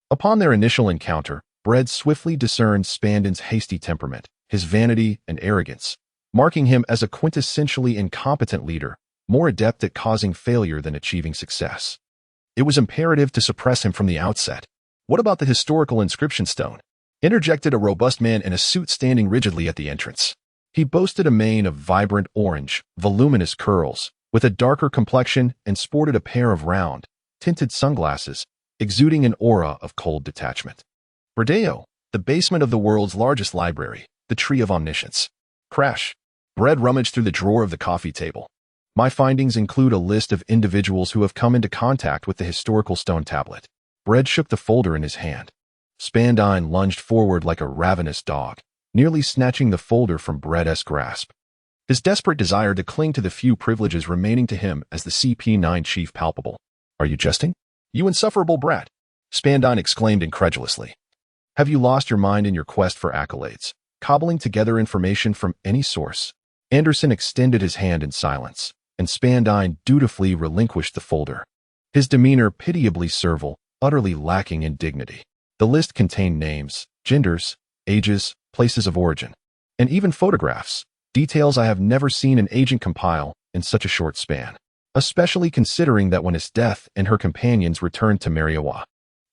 S1: Upon their initial encounter, Braid swiftly discerned Spandane's hasty temperament, his vanity and arrogance, marking him as a quintessentially incompetent leader, more adept at causing failure than achieving success. It was imperative to suppress him from the outset. What about the historical inscription stone? Interjected a robust man in a suit standing rigidly at the entrance. He boasted a mane of vibrant orange, voluminous curls, with a darker complexion, and sported a pair of round, tinted sunglasses, exuding an aura of cold detachment. Bradeo, the basement of the world's largest library, the Tree of Omniscience. Crash. Bread rummaged through the drawer of the coffee table. My findings include a list of individuals who have come into contact with the historical stone tablet. Bread shook the folder in his hand. Spandine lunged forward like a ravenous dog, nearly snatching the folder from Bread's grasp. His desperate desire to cling to the few privileges remaining to him as the CP9 chief palpable. Are you jesting? You insufferable brat! Spandine exclaimed incredulously. Have you lost your mind in your quest for accolades, cobbling together information from any source? Anderson extended his hand in silence, and Spandine dutifully relinquished the folder. His demeanor pitiably servile, utterly lacking in dignity. The list contained names, genders, ages, places of origin, and even photographs, details I have never seen an agent compile in such a short span, especially considering that when his death and her companions returned to Mariawa,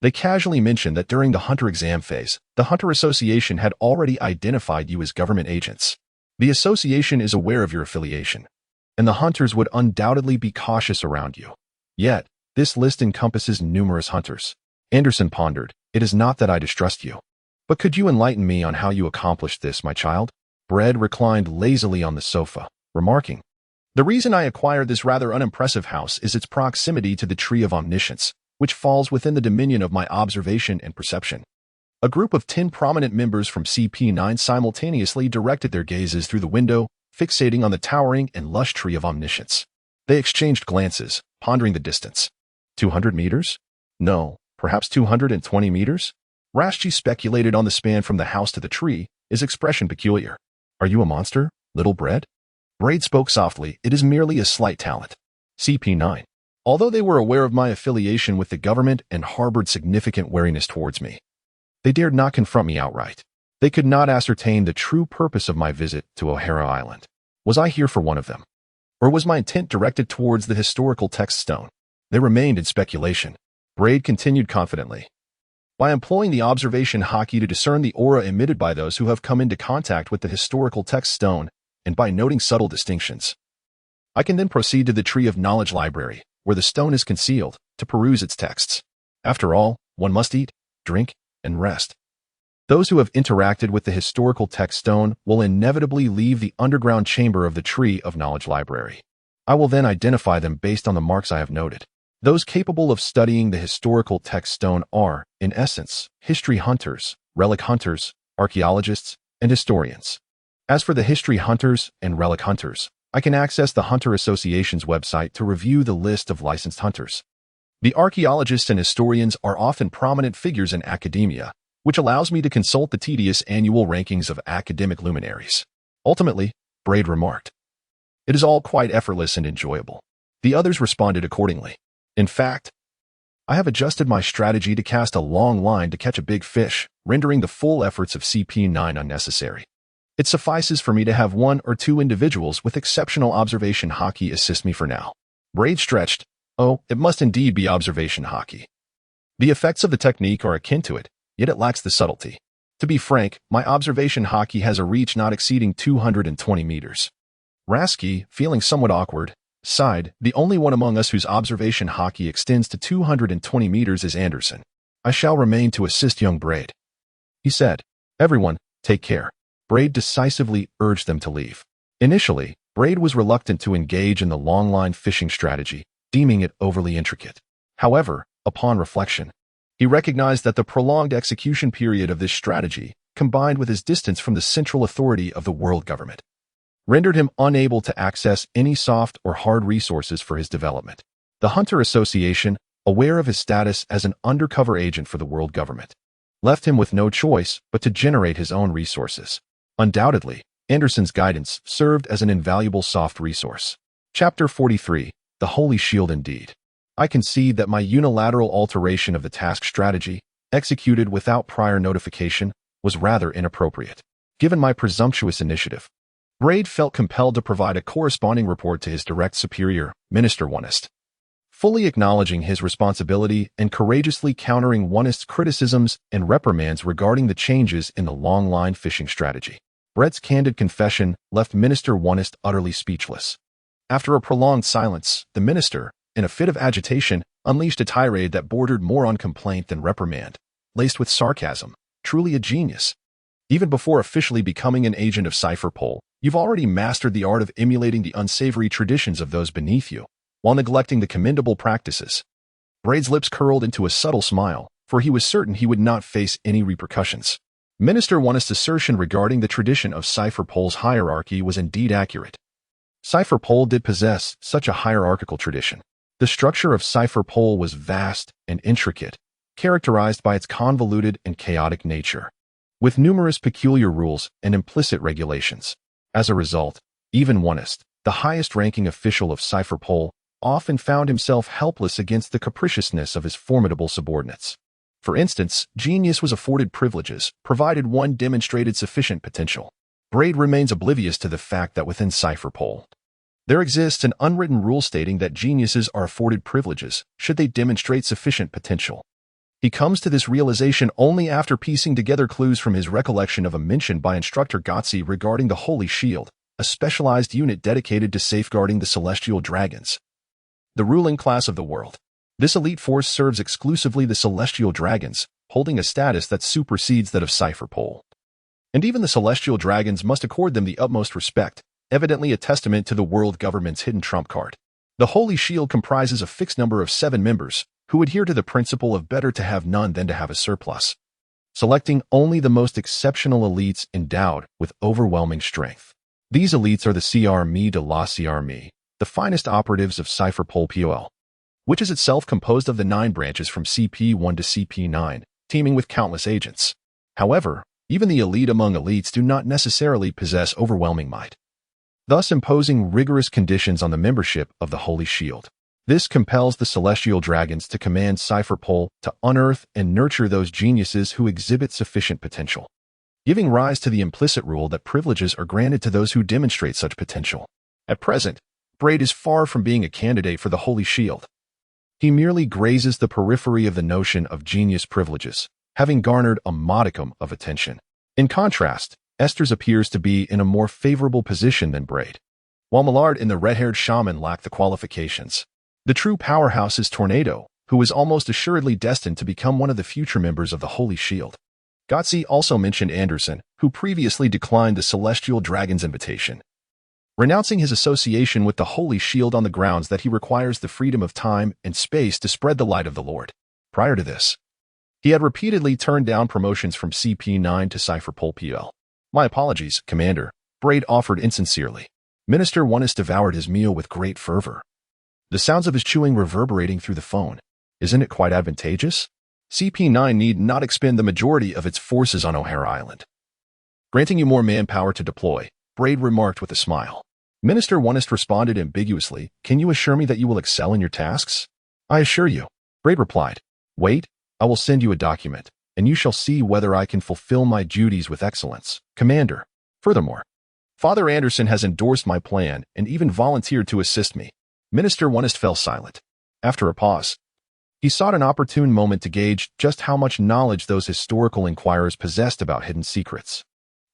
S1: they casually mentioned that during the Hunter exam phase, the Hunter Association had already identified you as government agents. The association is aware of your affiliation, and the Hunters would undoubtedly be cautious around you. Yet, this list encompasses numerous Hunters. Anderson pondered. It is not that I distrust you. But could you enlighten me on how you accomplished this, my child? Bread reclined lazily on the sofa, remarking, The reason I acquired this rather unimpressive house is its proximity to the Tree of Omniscience, which falls within the dominion of my observation and perception. A group of 10 prominent members from CP9 simultaneously directed their gazes through the window, fixating on the towering and lush Tree of Omniscience. They exchanged glances, pondering the distance. 200 meters? No, perhaps 220 meters? Rashji speculated on the span from the house to the tree, his expression peculiar. Are you a monster, little Bread? Braid spoke softly. It is merely a slight talent. CP9. Although they were aware of my affiliation with the government and harbored significant wariness towards me, they dared not confront me outright. They could not ascertain the true purpose of my visit to O'Hara Island. Was I here for one of them? Or was my intent directed towards the historical text stone? They remained in speculation. Braid continued confidently. By employing the observation hockey to discern the aura emitted by those who have come into contact with the historical text stone, and by noting subtle distinctions, I can then proceed to the Tree of Knowledge Library, where the stone is concealed, to peruse its texts. After all, one must eat, drink, and rest. Those who have interacted with the historical text stone will inevitably leave the underground chamber of the Tree of Knowledge Library. I will then identify them based on the marks I have noted. Those capable of studying the historical text stone are, in essence, history hunters, relic hunters, archaeologists, and historians. As for the history hunters and relic hunters, I can access the Hunter Association's website to review the list of licensed hunters. The archaeologists and historians are often prominent figures in academia, which allows me to consult the tedious annual rankings of academic luminaries. Ultimately, Braid remarked, it is all quite effortless and enjoyable. The others responded accordingly. In fact, I have adjusted my strategy to cast a long line to catch a big fish, rendering the full efforts of CP9 unnecessary. It suffices for me to have 1 or 2 individuals with exceptional observation hockey assist me for now. Braid stretched. Oh, it must indeed be observation hockey. The effects of the technique are akin to it, yet it lacks the subtlety. To be frank, my observation hockey has a reach not exceeding 220 meters. Rasky, feeling somewhat awkward, sighed. The only one among us whose observation hockey extends to 220 meters is Anderson. I shall remain to assist young Braid. He said, Everyone, take care. Braid decisively urged them to leave. Initially, Braid was reluctant to engage in the long-line fishing strategy, deeming it overly intricate. However, upon reflection, he recognized that the prolonged execution period of this strategy, combined with his distance from the central authority of the world government, rendered him unable to access any soft or hard resources for his development. The Hunter Association, aware of his status as an undercover agent for the world government, left him with no choice but to generate his own resources. Undoubtedly, Anderson's guidance served as an invaluable soft resource. Chapter 43, The Holy Shield Indeed. I concede that my unilateral alteration of the task strategy, executed without prior notification, was rather inappropriate. Given my presumptuous initiative, Braid felt compelled to provide a corresponding report to his direct superior, Minister Onist. Fully acknowledging his responsibility and courageously countering Onist's criticisms and reprimands regarding the changes in the long-line fishing strategy, Braid's candid confession left Minister Onist utterly speechless. After a prolonged silence, the minister, in a fit of agitation, unleashed a tirade that bordered more on complaint than reprimand, laced with sarcasm. Truly a genius. Even before officially becoming an agent of Cypherpole, You've already mastered the art of emulating the unsavory traditions of those beneath you, while neglecting the commendable practices. Braid's lips curled into a subtle smile, for he was certain he would not face any repercussions. Minister One's assertion regarding the tradition of Cipher Pole's hierarchy was indeed accurate. Cipher Pole did possess such a hierarchical tradition. The structure of Cipher Pole was vast and intricate, characterized by its convoluted and chaotic nature, with numerous peculiar rules and implicit regulations. As a result, even Onist, the highest-ranking official of Cipher Pole, often found himself helpless against the capriciousness of his formidable subordinates. For instance, Genius was afforded privileges, provided one demonstrated sufficient potential. Braid remains oblivious to the fact that within Cipher Pole, there exists an unwritten rule stating that geniuses are afforded privileges should they demonstrate sufficient potential. He comes to this realization only after piecing together clues from his recollection of a mention by Instructor Gotzi regarding the Holy Shield, a specialized unit dedicated to safeguarding the celestial dragons, the ruling class of the world. This elite force serves exclusively the celestial dragons, holding a status that supersedes that of Cipher Pole. And even the celestial dragons must accord them the utmost respect, evidently a testament to the world government's hidden trump card. The Holy Shield comprises a fixed number of 7 members, who adhere to the principle of better to have none than to have a surplus, selecting only the most exceptional elites endowed with overwhelming strength. These elites are the CRME de la CRME, the finest operatives of Cipher Pole POL, which is itself composed of the 9 branches from CP1 to CP9, teeming with countless agents. However, even the elite among elites do not necessarily possess overwhelming might, thus imposing rigorous conditions on the membership of the Holy Shield. This compels the celestial dragons to command Cipher Pole to unearth and nurture those geniuses who exhibit sufficient potential, giving rise to the implicit rule that privileges are granted to those who demonstrate such potential. At present, Braid is far from being a candidate for the Holy Shield. He merely grazes the periphery of the notion of genius privileges, having garnered a modicum of attention. In contrast, Esther's appears to be in a more favorable position than Braid, while Millard and the red-haired shaman lack the qualifications. The true powerhouse is Tornado, who is almost assuredly destined to become one of the future members of the Holy Shield. Gotzi also mentioned Anderson, who previously declined the Celestial Dragon's invitation, renouncing his association with the Holy Shield on the grounds that he requires the freedom of time and space to spread the light of the Lord. Prior to this, he had repeatedly turned down promotions from CP9 to Cipher Pole PL. "My apologies, Commander," Braid offered insincerely. Minister Onist devoured his meal with great fervor, the sounds of his chewing reverberating through the phone. "Isn't it quite advantageous? CP9 need not expend the majority of its forces on O'Hara Island, granting you more manpower to deploy," Braid remarked with a smile. Minister Onist responded ambiguously, "Can you assure me that you will excel in your tasks?" "I assure you," Braid replied. "Wait, I will send you a document, and you shall see whether I can fulfill my duties with excellence, Commander. Furthermore, Father Anderson has endorsed my plan and even volunteered to assist me." Minister Onist fell silent. After a pause, he sought an opportune moment to gauge just how much knowledge those historical inquirers possessed about hidden secrets.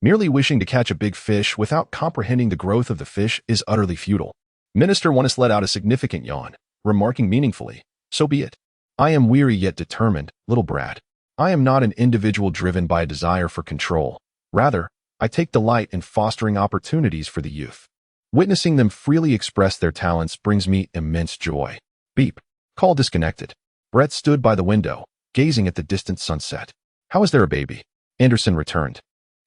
S1: Merely wishing to catch a big fish without comprehending the growth of the fish is utterly futile. Minister Onist let out a significant yawn, remarking meaningfully, "So be it. I am weary yet determined, little Brad. I am not an individual driven by a desire for control. Rather, I take delight in fostering opportunities for the youth. Witnessing them freely express their talents brings me immense joy." Beep. Call disconnected. Brett stood by the window, gazing at the distant sunset. "How is there a baby?" Anderson returned,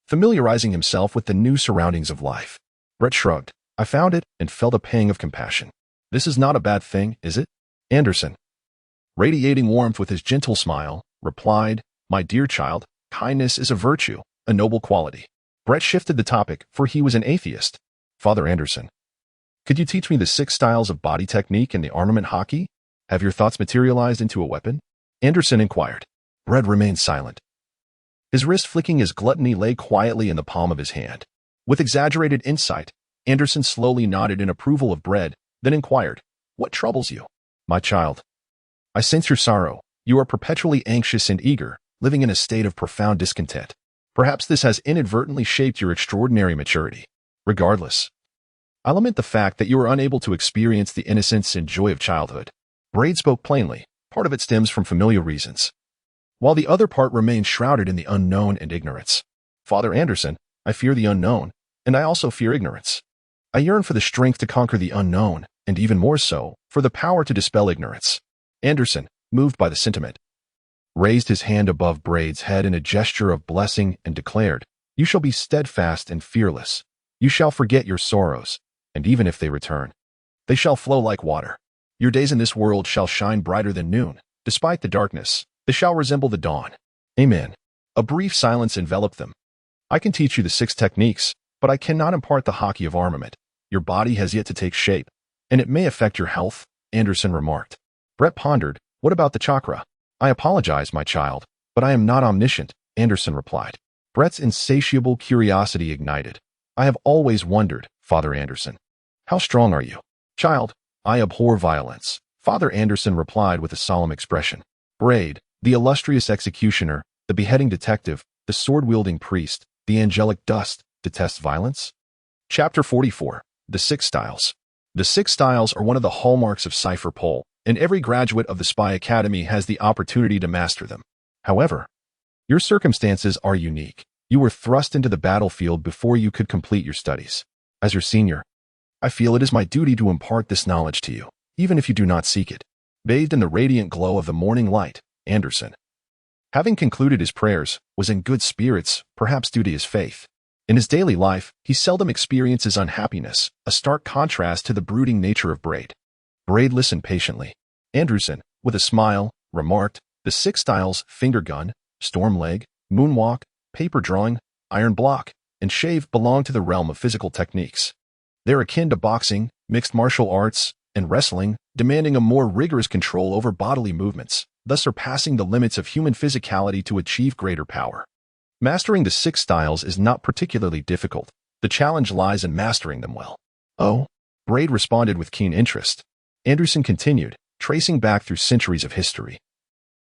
S1: familiarizing himself with the new surroundings of life. Brett shrugged. "I found it and felt a pang of compassion." "This is not a bad thing, is it?" Anderson, radiating warmth with his gentle smile, replied, "My dear child, kindness is a virtue, a noble quality." Brett shifted the topic, for he was an atheist. "Father Anderson, could you teach me the 6 styles of body technique in the armament hockey? Have your thoughts materialized into a weapon?" Anderson inquired. Brett remained silent. His wrist flicking his gluttony lay quietly in the palm of his hand. With exaggerated insight, Anderson slowly nodded in approval of Brett, then inquired, "What troubles you?" "My child, I sense your sorrow. You are perpetually anxious and eager, living in a state of profound discontent. Perhaps this has inadvertently shaped your extraordinary maturity. Regardless, I lament the fact that you are unable to experience the innocence and joy of childhood." Braid spoke plainly. Part of it stems from familial reasons, while the other part remains shrouded in the unknown and ignorance. "Father Anderson, I fear the unknown, and I also fear ignorance. I yearn for the strength to conquer the unknown, and even more so, for the power to dispel ignorance. Anderson, moved by the sentiment, raised his hand above Braid's head in a gesture of blessing and declared, "You shall be steadfast and fearless. You shall forget your sorrows, and even if they return, they shall flow like water. Your days in this world shall shine brighter than noon. Despite the darkness, they shall resemble the dawn." Amen. A brief silence enveloped them. "I can teach you the 6 techniques, but I cannot impart the hockey of armament. Your body has yet to take shape, and it may affect your health," Anderson remarked. Brett pondered, "What about the chakra?" "I apologize, my child, but I am not omniscient," Anderson replied. Brett's insatiable curiosity ignited. "I have always wondered, Father Anderson. How strong are you?" "Child, I abhor violence," Father Anderson replied with a solemn expression. Braid, the illustrious executioner, the beheading detective, the sword-wielding priest, the angelic dust, detests violence? Chapter 44. The 6 Styles. The 6 Styles are one of the hallmarks of Cypher Pol, and every graduate of the Spy Academy has the opportunity to master them. However, your circumstances are unique. You were thrust into the battlefield before you could complete your studies. As your senior, I feel it is my duty to impart this knowledge to you, even if you do not seek it. Bathed in the radiant glow of the morning light, Anderson, having concluded his prayers, was in good spirits, perhaps due to his faith. In his daily life, he seldom experiences unhappiness, a stark contrast to the brooding nature of Braid. Braid listened patiently. Anderson, with a smile, remarked, "The 6 Styles, finger gun, storm leg, moonwalk, paper drawing, iron block, and shave belong to the realm of physical techniques. They're akin to boxing, mixed martial arts, and wrestling, demanding a more rigorous control over bodily movements, thus surpassing the limits of human physicality to achieve greater power. Mastering the 6 Styles is not particularly difficult. The challenge lies in mastering them well." "Oh?" Braid responded with keen interest. Anderson continued, tracing back through centuries of history.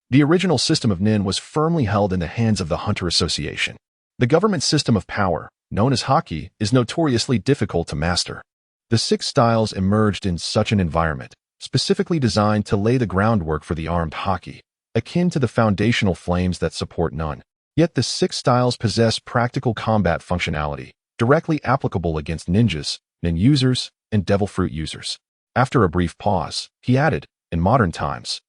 S1: The original system of Nin was firmly held in the hands of the Hunter Association. The government system of power, known as Haki, is notoriously difficult to master. The 6 Styles emerged in such an environment, specifically designed to lay the groundwork for the armed Haki, akin to the foundational flames that support none. Yet the 6 Styles possess practical combat functionality, directly applicable against ninjas, nin users, and devil fruit users. After a brief pause, he added, "In modern times,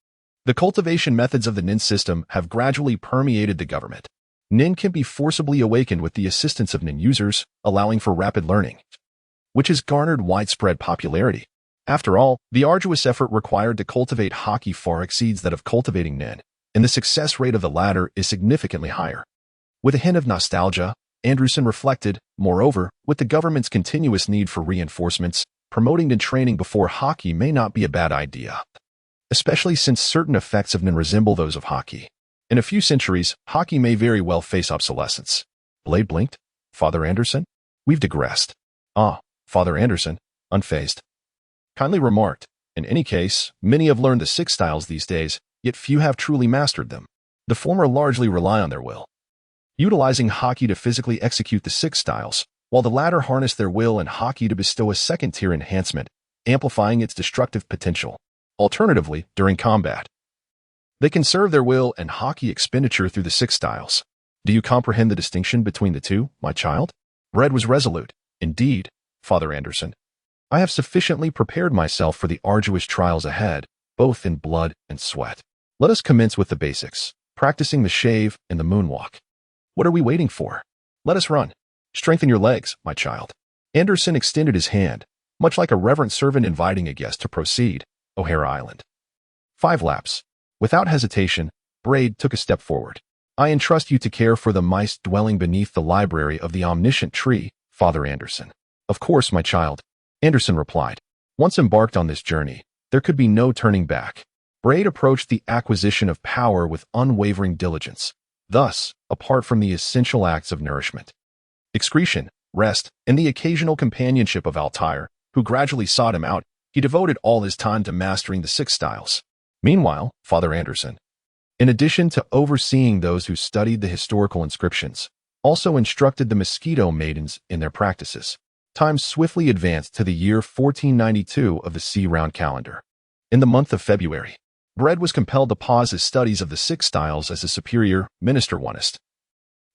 S1: the cultivation methods of the nin system have gradually permeated the government. Nin can be forcibly awakened with the assistance of nin users, allowing for rapid learning, which has garnered widespread popularity. After all, the arduous effort required to cultivate Haki far exceeds that of cultivating nin, and the success rate of the latter is significantly higher." With a hint of nostalgia, Anderson reflected, "Moreover, with the government's continuous need for reinforcements, promoting nin training before Haki may not be a bad idea, especially since certain effects of nin resemble those of Haki. In a few centuries, Haki may very well face obsolescence." Blade blinked. "Father Anderson? We've digressed." "Ah," Father Anderson, unfazed, kindly remarked, "In any case, many have learned the 6 Styles these days, yet few have truly mastered them. The former largely rely on their will, utilizing Haki to physically execute the 6 Styles, while the latter harness their will and Haki to bestow a second-tier enhancement, amplifying its destructive potential. Alternatively, during combat, they conserve their will and Haki expenditure through the 6 Styles. Do you comprehend the distinction between the two, my child?" Red was resolute. "Indeed, Father Anderson. I have sufficiently prepared myself for the arduous trials ahead, both in blood and sweat. Let us commence with the basics, practicing the shave and the moonwalk. What are we waiting for? Let us run. Strengthen your legs, my child." Anderson extended his hand, much like a reverent servant inviting a guest to proceed. O'Hara Island. 5 laps. Without hesitation, Braid took a step forward. "I entrust you to care for the mice dwelling beneath the library of the omniscient tree, Father Anderson." "Of course, my child," Anderson replied. Once embarked on this journey, there could be no turning back. Braid approached the acquisition of power with unwavering diligence. Thus, apart from the essential acts of nourishment, excretion, rest, and the occasional companionship of Altair, who gradually sought him out, he devoted all his time to mastering the 6 Styles. Meanwhile, Father Anderson, in addition to overseeing those who studied the historical inscriptions, also instructed the Mosquito Maidens in their practices. Time swiftly advanced to the year 1492 of the Sea-Round calendar. In the month of February, Bread was compelled to pause his studies of the 6 Styles as a superior minister onist.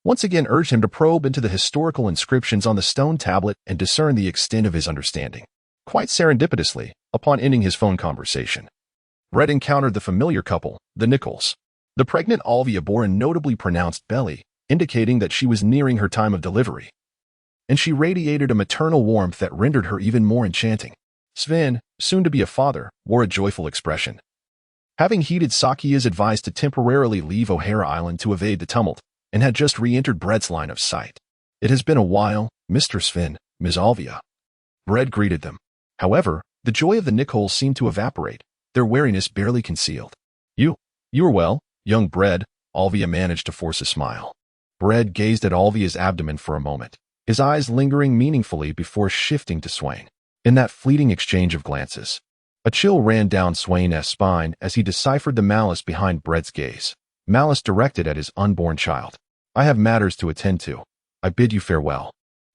S1: once again urged him to probe into the historical inscriptions on the stone tablet and discern the extent of his understanding. Quite serendipitously, upon ending his phone conversation, Brett encountered the familiar couple, the Nichols. The pregnant Olvia bore a notably pronounced belly, indicating that she was nearing her time of delivery, and she radiated a maternal warmth that rendered her even more enchanting. Sven, soon to be a father, wore a joyful expression. Having heeded Sakia's advice to temporarily leave O'Hara Island to evade the tumult, and had just re-entered Brett's line of sight. "It has been a while, Mr. Sven, Ms. Olvia." Brett greeted them. However, the joy of the Nichols seemed to evaporate, their wariness barely concealed. You are well, young Brett," Olvia managed to force a smile. Brett gazed at Olvia's abdomen for a moment, his eyes lingering meaningfully before shifting to Swain. In that fleeting exchange of glances, a chill ran down Swain's spine as he deciphered the malice behind Brett's gaze. Malice directed at his unborn child. "I have matters to attend to. I bid you farewell,"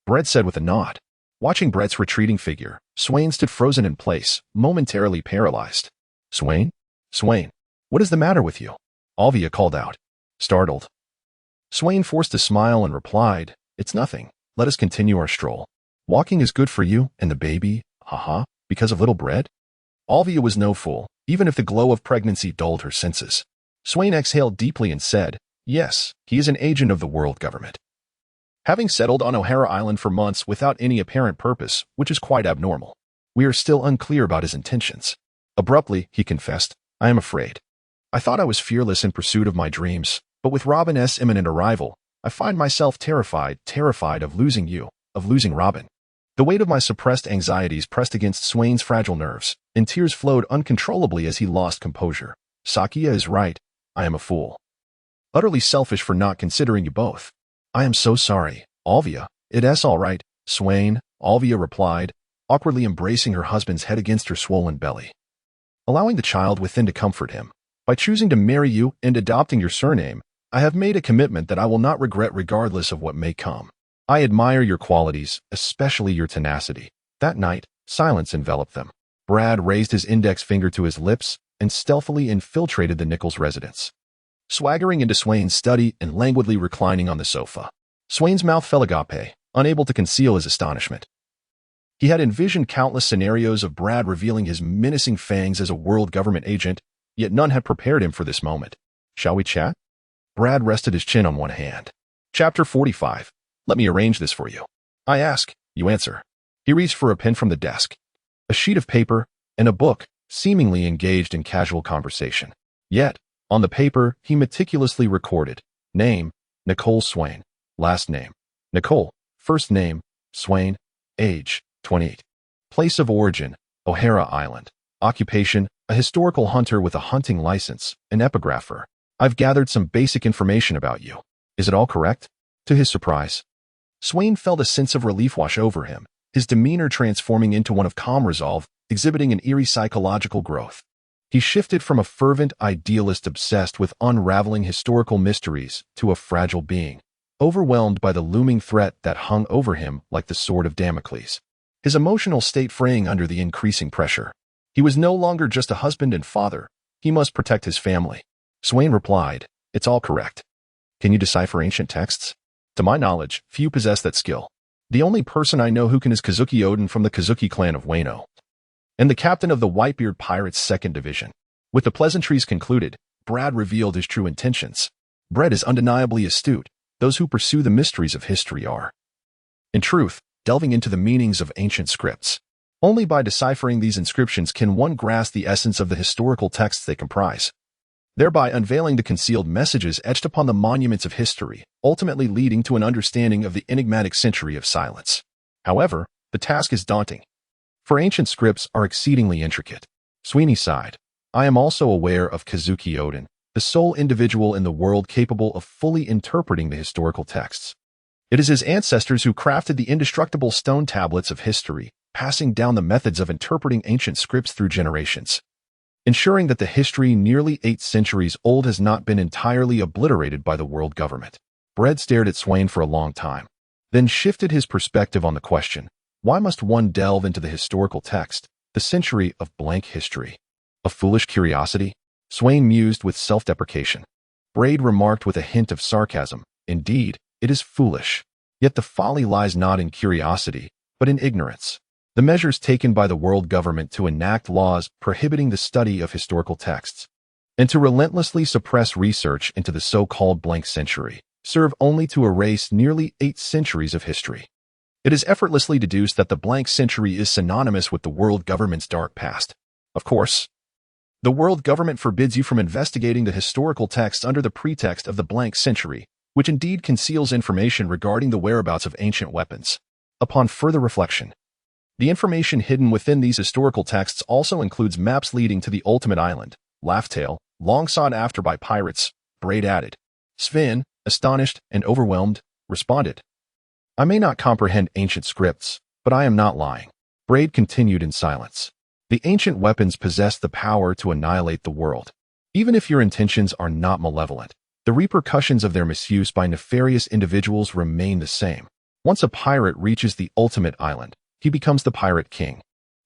S1: Brett said with a nod. Watching Brett's retreating figure, Swain stood frozen in place, momentarily paralyzed. Swain? What is the matter with you?" Olvia called out, startled. Swain forced a smile and replied, "It's nothing. Let us continue our stroll. Walking is good for you and the baby, haha, because of little Brett." Olvia was no fool, even if the glow of pregnancy dulled her senses. Swain exhaled deeply and said, "Yes, he is an agent of the world government. Having settled on O'Hara Island for months without any apparent purpose, which is quite abnormal. We are still unclear about his intentions." Abruptly, he confessed, "I am afraid. I thought I was fearless in pursuit of my dreams, but with Robin's imminent arrival, I find myself terrified of losing you, of losing Robin." The weight of my suppressed anxieties pressed against Swain's fragile nerves, and tears flowed uncontrollably as he lost composure. "Sakia is right. I am a fool. Utterly selfish for not considering you both. I am so sorry, Olvia." "It's all right, Swain," Olvia replied, awkwardly embracing her husband's head against her swollen belly. "Allowing the child within to comfort him. By choosing to marry you and adopting your surname, I have made a commitment that I will not regret regardless of what may come. I admire your qualities, especially your tenacity." That night, silence enveloped them. Brad raised his index finger to his lips and stealthily infiltrated the Nichols residence, swaggering into Swain's study and languidly reclining on the sofa. Swain's mouth fell agape, unable to conceal his astonishment. He had envisioned countless scenarios of Brad revealing his menacing fangs as a world government agent, yet none had prepared him for this moment. "Shall we chat?" Brad rested his chin on one hand. Chapter 45. "Let me arrange this for you. I ask, you answer." He reached for a pen from the desk, a sheet of paper, and a book, seemingly engaged in casual conversation. Yet, on the paper, he meticulously recorded, name, Nicole Swain, last name, Nicole, first name, Swain, age, 28. Place of origin, O'Hara Island. Occupation, a historical hunter with a hunting license, an epigrapher. "I've gathered some basic information about you. Is it all correct?" To his surprise, Swain felt a sense of relief wash over him, his demeanor transforming into one of calm resolve, exhibiting an eerie psychological growth. He shifted from a fervent idealist obsessed with unraveling historical mysteries to a fragile being, overwhelmed by the looming threat that hung over him like the sword of Damocles. His emotional state fraying under the increasing pressure. He was no longer just a husband and father. He must protect his family. Swain replied, "It's all correct. Can you decipher ancient texts?" "To my knowledge, few possess that skill. The only person I know who can is Kazuki Odin from the Kazuki clan of Wano, and the captain of the Whitebeard Pirates' 2nd Division." With the pleasantries concluded, Brad revealed his true intentions. Brad is undeniably astute. Those who pursue the mysteries of history are, in truth, delving into the meanings of ancient scripts. Only by deciphering these inscriptions can one grasp the essence of the historical texts they comprise, thereby unveiling the concealed messages etched upon the monuments of history, ultimately leading to an understanding of the enigmatic century of silence. However, the task is daunting, for ancient scripts are exceedingly intricate. Sweeney sighed. "I am also aware of Kazuki Odin, the sole individual in the world capable of fully interpreting the historical texts. It is his ancestors who crafted the indestructible stone tablets of history, passing down the methods of interpreting ancient scripts through generations, ensuring that the history nearly 8 centuries old has not been entirely obliterated by the world government." Brad stared at Swain for a long time, then shifted his perspective on the question, why must one delve into the historical text, the century of blank history? A foolish curiosity? Swain mused with self-deprecation. Brad remarked with a hint of sarcasm, "Indeed, It is foolish. Yet the folly lies not in curiosity, but in ignorance. The measures taken by the world government to enact laws prohibiting the study of historical texts and to relentlessly suppress research into the so-called blank century serve only to erase nearly 8 centuries of history. It is effortlessly deduced that the blank century is synonymous with the world government's dark past. Of course, the world government forbids you from investigating the historical texts under the pretext of the blank century, which indeed conceals information regarding the whereabouts of ancient weapons. Upon further reflection, the information hidden within these historical texts also includes maps leading to the ultimate island, Laugh-Tale, long sought after by pirates, Braid added. Sven, astonished and overwhelmed, responded, I may not comprehend ancient scripts, but I am not lying. Braid continued in silence. The ancient weapons possess the power to annihilate the world. Even if your intentions are not malevolent, the repercussions of their misuse by nefarious individuals remain the same. Once a pirate reaches the ultimate island, he becomes the pirate king,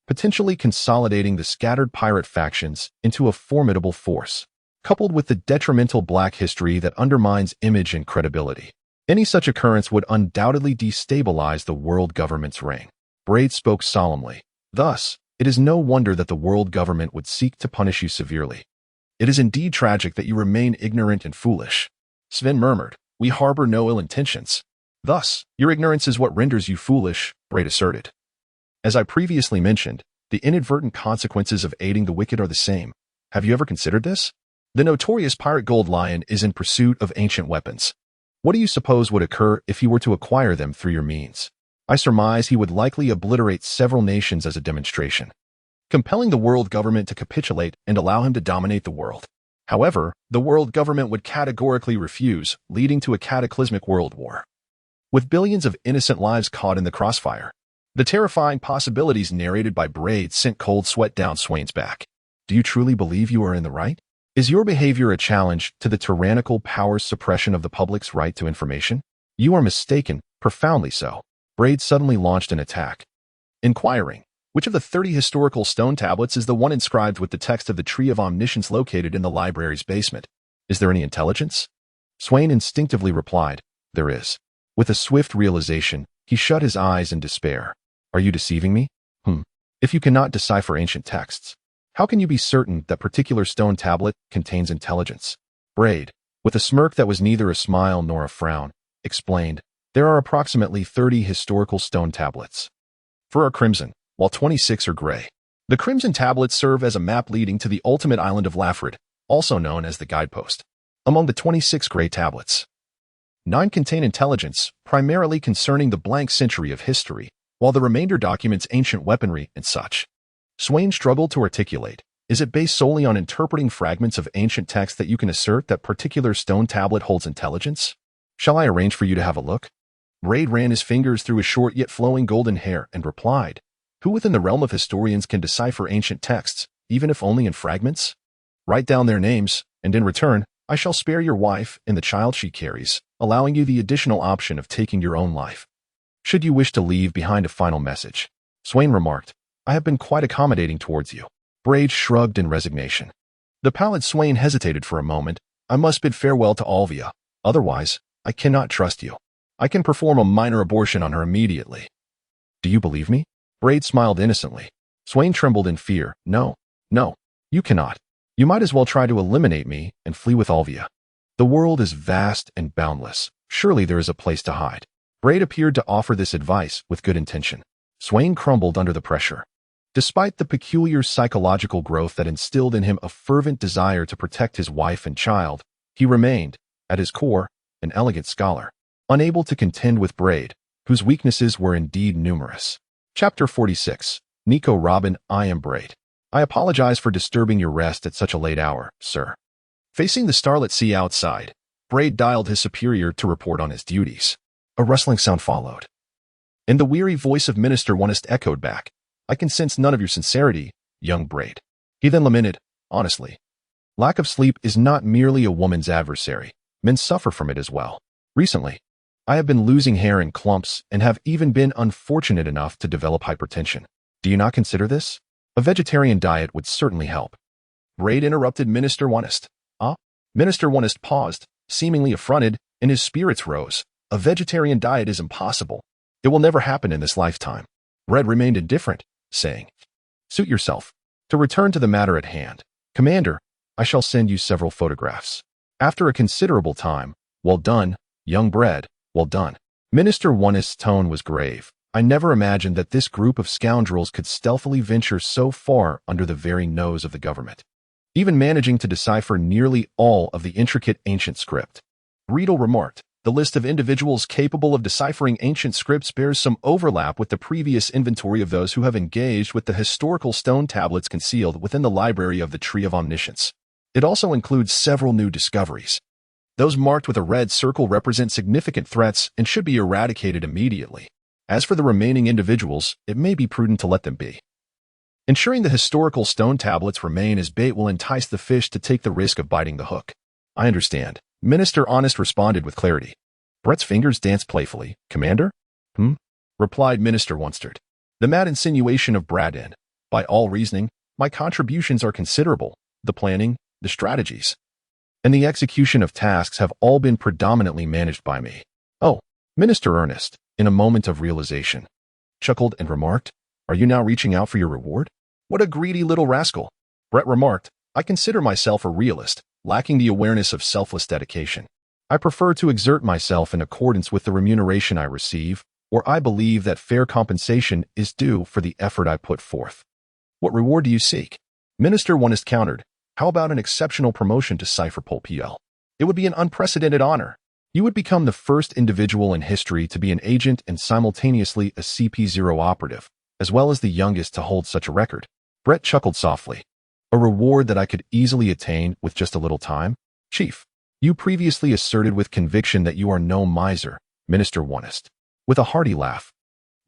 S1: potentially consolidating the scattered pirate factions into a formidable force, coupled with the detrimental black history that undermines image and credibility. Any such occurrence would undoubtedly destabilize the world government's reign. Braid spoke solemnly. Thus, it is no wonder that the world government would seek to punish you severely. It is indeed tragic that you remain ignorant and foolish. Sven murmured, We harbor no ill intentions. Thus, your ignorance is what renders you foolish, Braid asserted. As I previously mentioned, the inadvertent consequences of aiding the wicked are the same. Have you ever considered this? The notorious pirate Gold Lion is in pursuit of ancient weapons. What do you suppose would occur if he were to acquire them through your means? I surmise he would likely obliterate several nations as a demonstration, compelling the world government to capitulate and allow him to dominate the world. However, the world government would categorically refuse, leading to a cataclysmic world war, with billions of innocent lives caught in the crossfire. The terrifying possibilities narrated by Braid sent cold sweat down Swain's back. Do you truly believe you are in the right? Is your behavior a challenge to the tyrannical power's suppression of the public's right to information? You are mistaken, profoundly so. Braid suddenly launched an attack, inquiring, which of the 30 historical stone tablets is the one inscribed with the text of the Tree of Omniscience located in the library's basement? Is there any intelligence? Swain instinctively replied, There is. With a swift realization, he shut his eyes in despair. Are you deceiving me? If you cannot decipher ancient texts, how can you be certain that particular stone tablet contains intelligence? Braid, with a smirk that was neither a smile nor a frown, explained, There are approximately 30 historical stone tablets. 4 are crimson, while 26 are gray. The crimson tablets serve as a map leading to the ultimate island of Laugh-Tale, also known as the guidepost. Among the 26 gray tablets, 9 contain intelligence, primarily concerning the blank century of history, while the remainder documents ancient weaponry and such. Swain struggled to articulate, Is it based solely on interpreting fragments of ancient text that you can assert that particular stone tablet holds intelligence? Shall I arrange for you to have a look? Braid ran his fingers through his short yet flowing golden hair and replied, Who within the realm of historians can decipher ancient texts, even if only in fragments? Write down their names, and in return, I shall spare your wife and the child she carries, allowing you the additional option of taking your own life, should you wish to leave behind a final message. Swain remarked, I have been quite accommodating towards you. Braid shrugged in resignation. The pallid Swain hesitated for a moment. I must bid farewell to Olvia. Otherwise, I cannot trust you. I can perform a minor abortion on her immediately. Do you believe me? Braid smiled innocently. Swain trembled in fear. No, you cannot. You might as well try to eliminate me and flee with Olvia. The world is vast and boundless. Surely there is a place to hide. Braid appeared to offer this advice with good intention. Swain crumbled under the pressure. Despite the peculiar psychological growth that instilled in him a fervent desire to protect his wife and child, he remained, at his core, an elegant scholar, unable to contend with Braid, whose weaknesses were indeed numerous. Chapter 46. Nico Robin, I am Braid. I apologize for disturbing your rest at such a late hour, sir. Facing the starlit sea outside, Braid dialed his superior to report on his duties. A rustling sound followed, and the weary voice of Minister Onest echoed back, I can sense none of your sincerity, young Braid. He then lamented, honestly, lack of sleep is not merely a woman's adversary. Men suffer from it as well. Recently, I have been losing hair in clumps and have even been unfortunate enough to develop hypertension. Do you not consider this? A vegetarian diet would certainly help. Braid interrupted Minister Onest. Minister Onest paused, seemingly affronted, and his spirits rose. A vegetarian diet is impossible. It will never happen in this lifetime. Brett remained indifferent, saying, "Suit yourself." To return to the matter at hand, Commander, I shall send you several photographs. After a considerable time, "Well done, young Brett, well done." Minister One's tone was grave. I never imagined that this group of scoundrels could stealthily venture so far under the very nose of the government, even managing to decipher nearly all of the intricate ancient script. Riedel remarked, "The list of individuals capable of deciphering ancient scripts bears some overlap with the previous inventory of those who have engaged with the historical stone tablets concealed within the library of the Tree of Omniscience. It also includes several new discoveries. Those marked with a red circle represent significant threats and should be eradicated immediately. As for the remaining individuals, it may be prudent to let them be. Ensuring the historical stone tablets remain as bait will entice the fish to take the risk of biting the hook." "I understand," Minister Honest responded with clarity. Brett's fingers danced playfully. "Commander?" Replied Minister Wunstert. The mad insinuation of Bradin. "By all reasoning, my contributions are considerable. The planning, the strategies, and the execution of tasks have all been predominantly managed by me." "Oh," Minister Ernest, in a moment of realization, chuckled and remarked, "Are you now reaching out for your reward?" "What a greedy little rascal." Brett remarked, "I consider myself a realist, lacking the awareness of selfless dedication. I prefer to exert myself in accordance with the remuneration I receive, or I believe that fair compensation is due for the effort I put forth." "What reward do you seek?" Minister Onest countered, "How about an exceptional promotion to Cypherpole PL? It would be an unprecedented honor. You would become the first individual in history to be an agent and simultaneously a CP0 operative, as well as the youngest to hold such a record." Brett chuckled softly. "A reward that I could easily attain with just a little time? Chief, you previously asserted with conviction that you are no miser," Minister Onest. With a hearty laugh,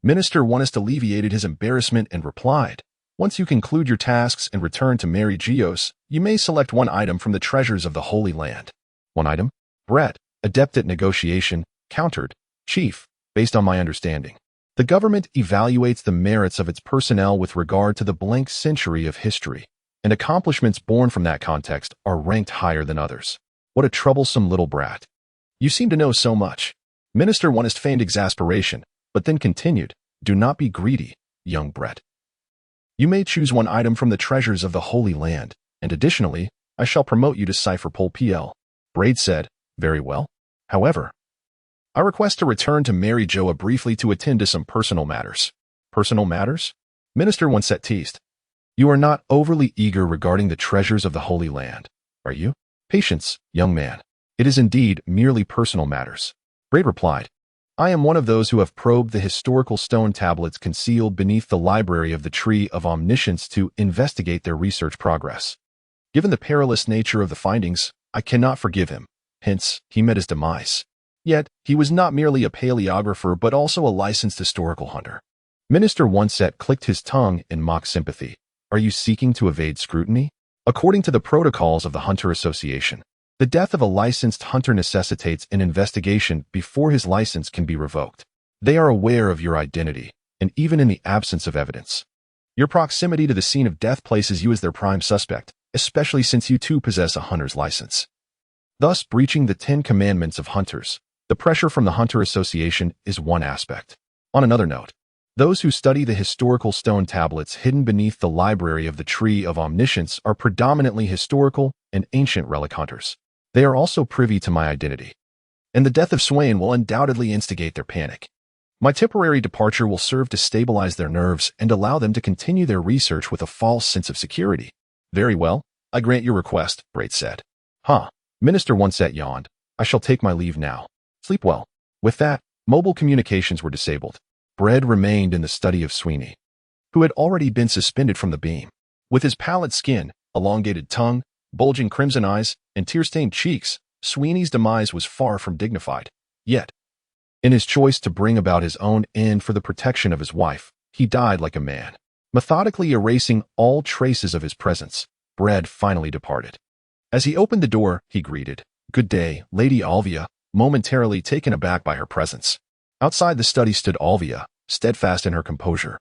S1: Minister Onest alleviated his embarrassment and replied, "Once you conclude your tasks and return to Mary Geos, you may select one item from the treasures of the Holy Land." "One item?" Brett, adept at negotiation, countered, "Chief, based on my understanding, the government evaluates the merits of its personnel with regard to the blank century of history, and accomplishments born from that context are ranked higher than others." "What a troublesome little brat. You seem to know so much." Minister Onest feigned exasperation, but then continued, "Do not be greedy, young Brett. You may choose one item from the treasures of the Holy Land, and additionally, I shall promote you to Cypherpole PL." Braid said, "Very well. However, I request to return to Mary Joa briefly to attend to some personal matters." "Personal matters?" Minister Onset teased. "You are not overly eager regarding the treasures of the Holy Land, are you?" "Patience, young man. It is indeed merely personal matters." Braid replied, "I am one of those who have probed the historical stone tablets concealed beneath the library of the Tree of Omniscience to investigate their research progress. Given the perilous nature of the findings, I cannot forgive him. Hence, he met his demise. Yet, he was not merely a paleographer but also a licensed historical hunter." Minister Onset clicked his tongue in mock sympathy. "Are you seeking to evade scrutiny? According to the protocols of the Hunter Association, the death of a licensed hunter necessitates an investigation before his license can be revoked. They are aware of your identity, and even in the absence of evidence, your proximity to the scene of death places you as their prime suspect, especially since you too possess a hunter's license. Thus, breaching the 10 Commandments of Hunters, the pressure from the Hunter Association is one aspect. On another note, those who study the historical stone tablets hidden beneath the library of the Tree of Omniscience are predominantly historical and ancient relic hunters. They are also privy to my identity, and the death of Swain will undoubtedly instigate their panic. My temporary departure will serve to stabilize their nerves and allow them to continue their research with a false sense of security." "Very well, I grant your request," Braid said. Minister Onset yawned. "I shall take my leave now. Sleep well." With that, mobile communications were disabled. Brett remained in the study of Sweeney, who had already been suspended from the beam. With his pallid skin, elongated tongue, bulging crimson eyes, and tear-stained cheeks, Sweeney's demise was far from dignified. Yet, in his choice to bring about his own end for the protection of his wife, he died like a man. Methodically erasing all traces of his presence, Brett finally departed. As he opened the door, he greeted, "Good day, Lady Alvia," momentarily taken aback by her presence. Outside the study stood Alvia, steadfast in her composure,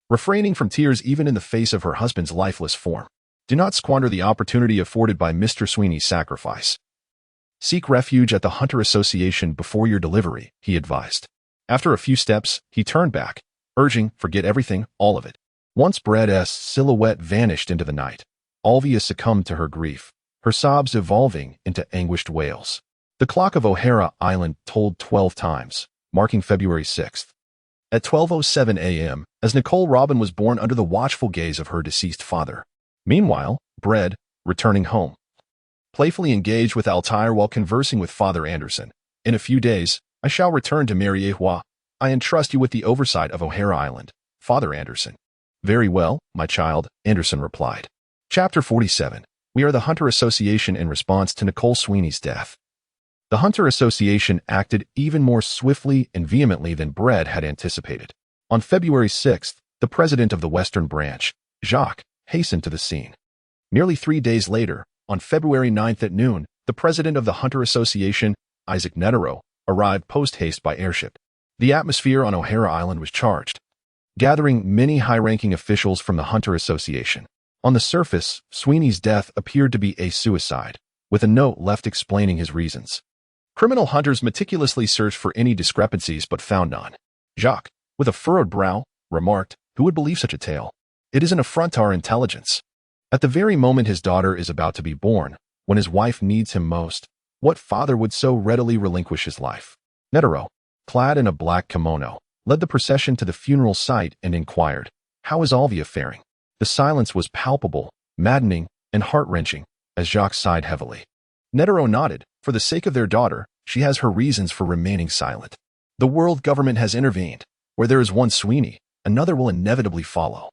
S1: refraining from tears even in the face of her husband's lifeless form. "Do not squander the opportunity afforded by Mr. Sweeney's sacrifice," Seek refuge at the Hunter Association before your delivery, he advised. After a few steps, he turned back, urging, forget everything, all of it. Once Bread's silhouette vanished into the night, Alvia succumbed to her grief, her sobs evolving into anguished wails. The clock of O'Hara Island tolled 12 times, marking February 6th. At 12:07 a.m., as Nicole Robin was born under the watchful gaze of her deceased father. Meanwhile, Bread, returning home, playfully engaged with Altair while conversing with Father Anderson. In a few days, I shall return to Mariehua. I entrust you with the oversight of O'Hara Island, Father Anderson. Very well, my child, Anderson replied. Chapter 47. We are the Hunter Association in response to Nicole Sweeney's death. The Hunter Association acted even more swiftly and vehemently than Bread had anticipated. On February 6th, the president of the Western Branch, Jacques, hastened to the scene. Nearly 3 days later, on February 9th at noon, the president of the Hunter Association, Isaac Netero, arrived post-haste by airship. The atmosphere on O'Hara Island was charged, gathering many high-ranking officials from the Hunter Association. On the surface, Sweeney's death appeared to be a suicide, with a note left explaining his reasons. Criminal hunters meticulously searched for any discrepancies but found none. Jacques, with a furrowed brow, remarked, "Who would believe such a tale? It is an affront to our intelligence." At the very moment his daughter is about to be born, when his wife needs him most, what father would so readily relinquish his life? Netero, clad in a black kimono, led the procession to the funeral site and inquired, "How is Alvia faring?" The silence was palpable, maddening, and heart-wrenching, as Jacques sighed heavily. Netero nodded. For the sake of their daughter, she has her reasons for remaining silent. The world government has intervened. Where there is one Sweeney, another will inevitably follow.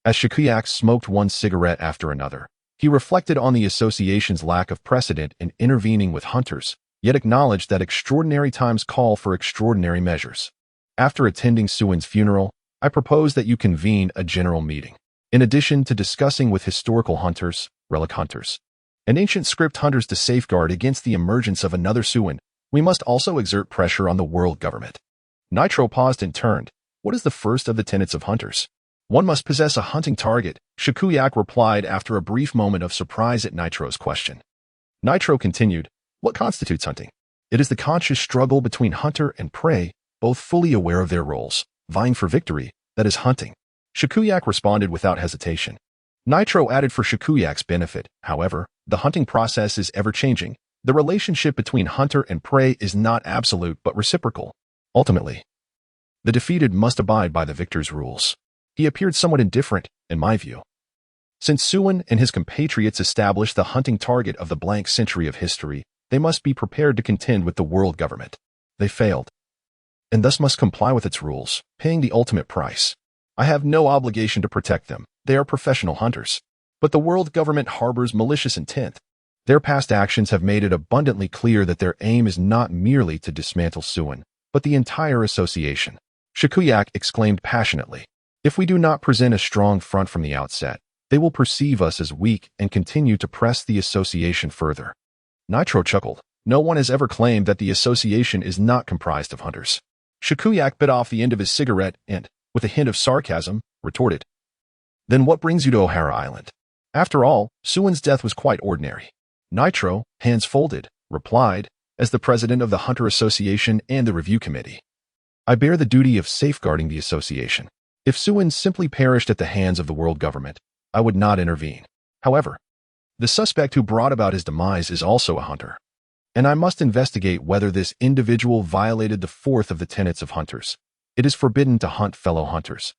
S1: As Shikuyak smoked one cigarette after another, he reflected on the association's lack of precedent in intervening with hunters, yet acknowledged that extraordinary times call for extraordinary measures. After attending Suin's funeral, I propose that you convene a general meeting. In addition to discussing with historical hunters, relic hunters, and ancient script hunters to safeguard against the emergence of another Suin, we must also exert pressure on the world government. Nitro paused and turned. What is the first of the tenets of hunters? One must possess a hunting target, Shikuyak replied after a brief moment of surprise at Nitro's question. Nitro continued, what constitutes hunting? It is the conscious struggle between hunter and prey, both fully aware of their roles, vying for victory, that is hunting. Shikuyak responded without hesitation. Nitro added for Shikuyak's benefit, however, the hunting process is ever-changing. The relationship between hunter and prey is not absolute but reciprocal. Ultimately, the defeated must abide by the victor's rules. He appeared somewhat indifferent, in my view. Since Suin and his compatriots established the hunting target of the blank century of history, they must be prepared to contend with the world government. They failed, and thus must comply with its rules, paying the ultimate price. I have no obligation to protect them. They are professional hunters. But the world government harbors malicious intent. Their past actions have made it abundantly clear that their aim is not merely to dismantle Suin, but the entire association. Shikuyak exclaimed passionately. If we do not present a strong front from the outset, they will perceive us as weak and continue to press the association further. Nitro chuckled. No one has ever claimed that the association is not comprised of hunters. Shikuyak bit off the end of his cigarette and, with a hint of sarcasm, retorted. Then what brings you to O'Hara Island? After all, Suin's death was quite ordinary. Nitro, hands folded, replied, as the president of the Hunter Association and the Review Committee. I bear the duty of safeguarding the association. If Suin simply perished at the hands of the world government, I would not intervene. However, the suspect who brought about his demise is also a hunter, and I must investigate whether this individual violated the fourth of the tenets of hunters. It is forbidden to hunt fellow hunters.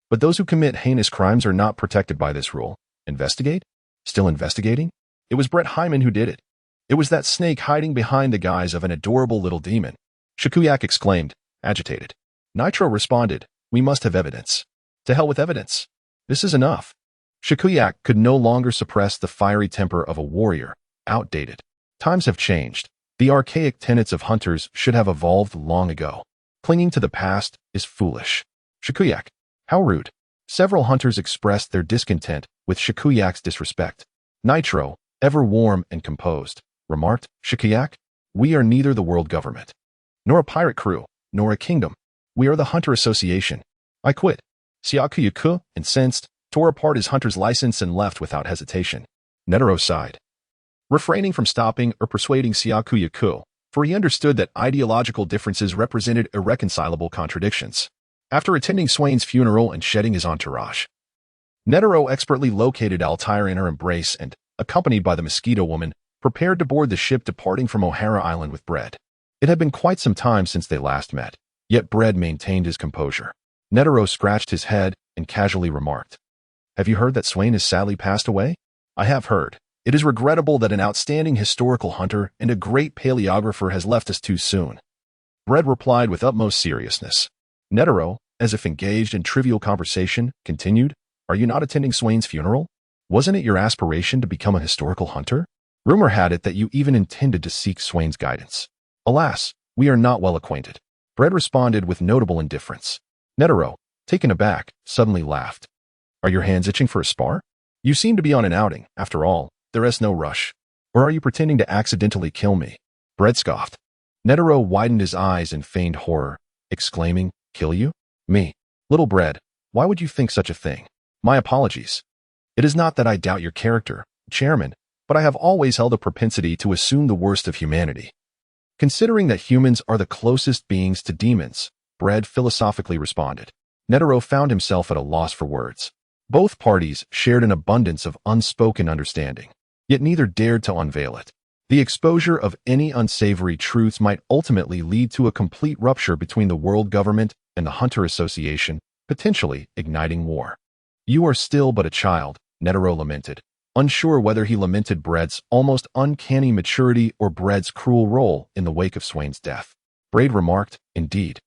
S1: But those who commit heinous crimes are not protected by this rule. Investigate? Still investigating? It was Brett Hyman who did it. It was that snake hiding behind the guise of an adorable little demon. Shikuyak exclaimed, agitated. Nitro responded, we must have evidence. To hell with evidence. This is enough. Shikuyak could no longer suppress the fiery temper of a warrior, outdated. Times have changed. The archaic tenets of hunters should have evolved long ago. Clinging to the past is foolish. Shikuyak, how rude. Several hunters expressed their discontent with Shikuyak's disrespect. Nitro, ever warm and composed, remarked, Shikuyak, we are neither the world government, nor a pirate crew, nor a kingdom. We are the Hunter Association. I quit. Siakuyuku, incensed, tore apart his hunter's license and left without hesitation. Netero sighed. refraining from stopping or persuading Siakuyaku, for he understood that ideological differences represented irreconcilable contradictions. After attending Swain's funeral and shedding his entourage, Netero expertly located Altair in her embrace and, accompanied by the Mosquito Woman, prepared to board the ship departing from O'Hara Island with Bread. It had been quite some time since they last met, yet Bread maintained his composure. Netero scratched his head and casually remarked, "Have you heard that Swain has sadly passed away?" "I have heard. It is regrettable that an outstanding historical hunter and a great paleographer has left us too soon," Bread replied with utmost seriousness. Netero, as if engaged in trivial conversation, continued, "Are you not attending Swain's funeral? Wasn't it your aspiration to become a historical hunter? Rumor had it that you even intended to seek Swain's guidance." "Alas, we are not well acquainted," Bread responded with notable indifference. Netero, taken aback, suddenly laughed. "Are your hands itching for a spar? You seem to be on an outing. After all, there is no rush. Or are you pretending to accidentally kill me?" Bread scoffed. Netero widened his eyes in feigned horror, exclaiming, "Kill you? Me? Little Bread, why would you think such a thing? My apologies. It is not that I doubt your character, Chairman, but I have always held a propensity to assume the worst of humanity. Considering that humans are the closest beings to demons," Bread philosophically responded. Netero found himself at a loss for words. Both parties shared an abundance of unspoken understanding, yet neither dared to unveil it. The exposure of any unsavory truths might ultimately lead to a complete rupture between the world government and the Hunter Association, potentially igniting war. "You are still but a child," Netero lamented, unsure whether he lamented Bread's almost uncanny maturity or Bread's cruel role in the wake of Swain's death. Bread remarked, "Indeed,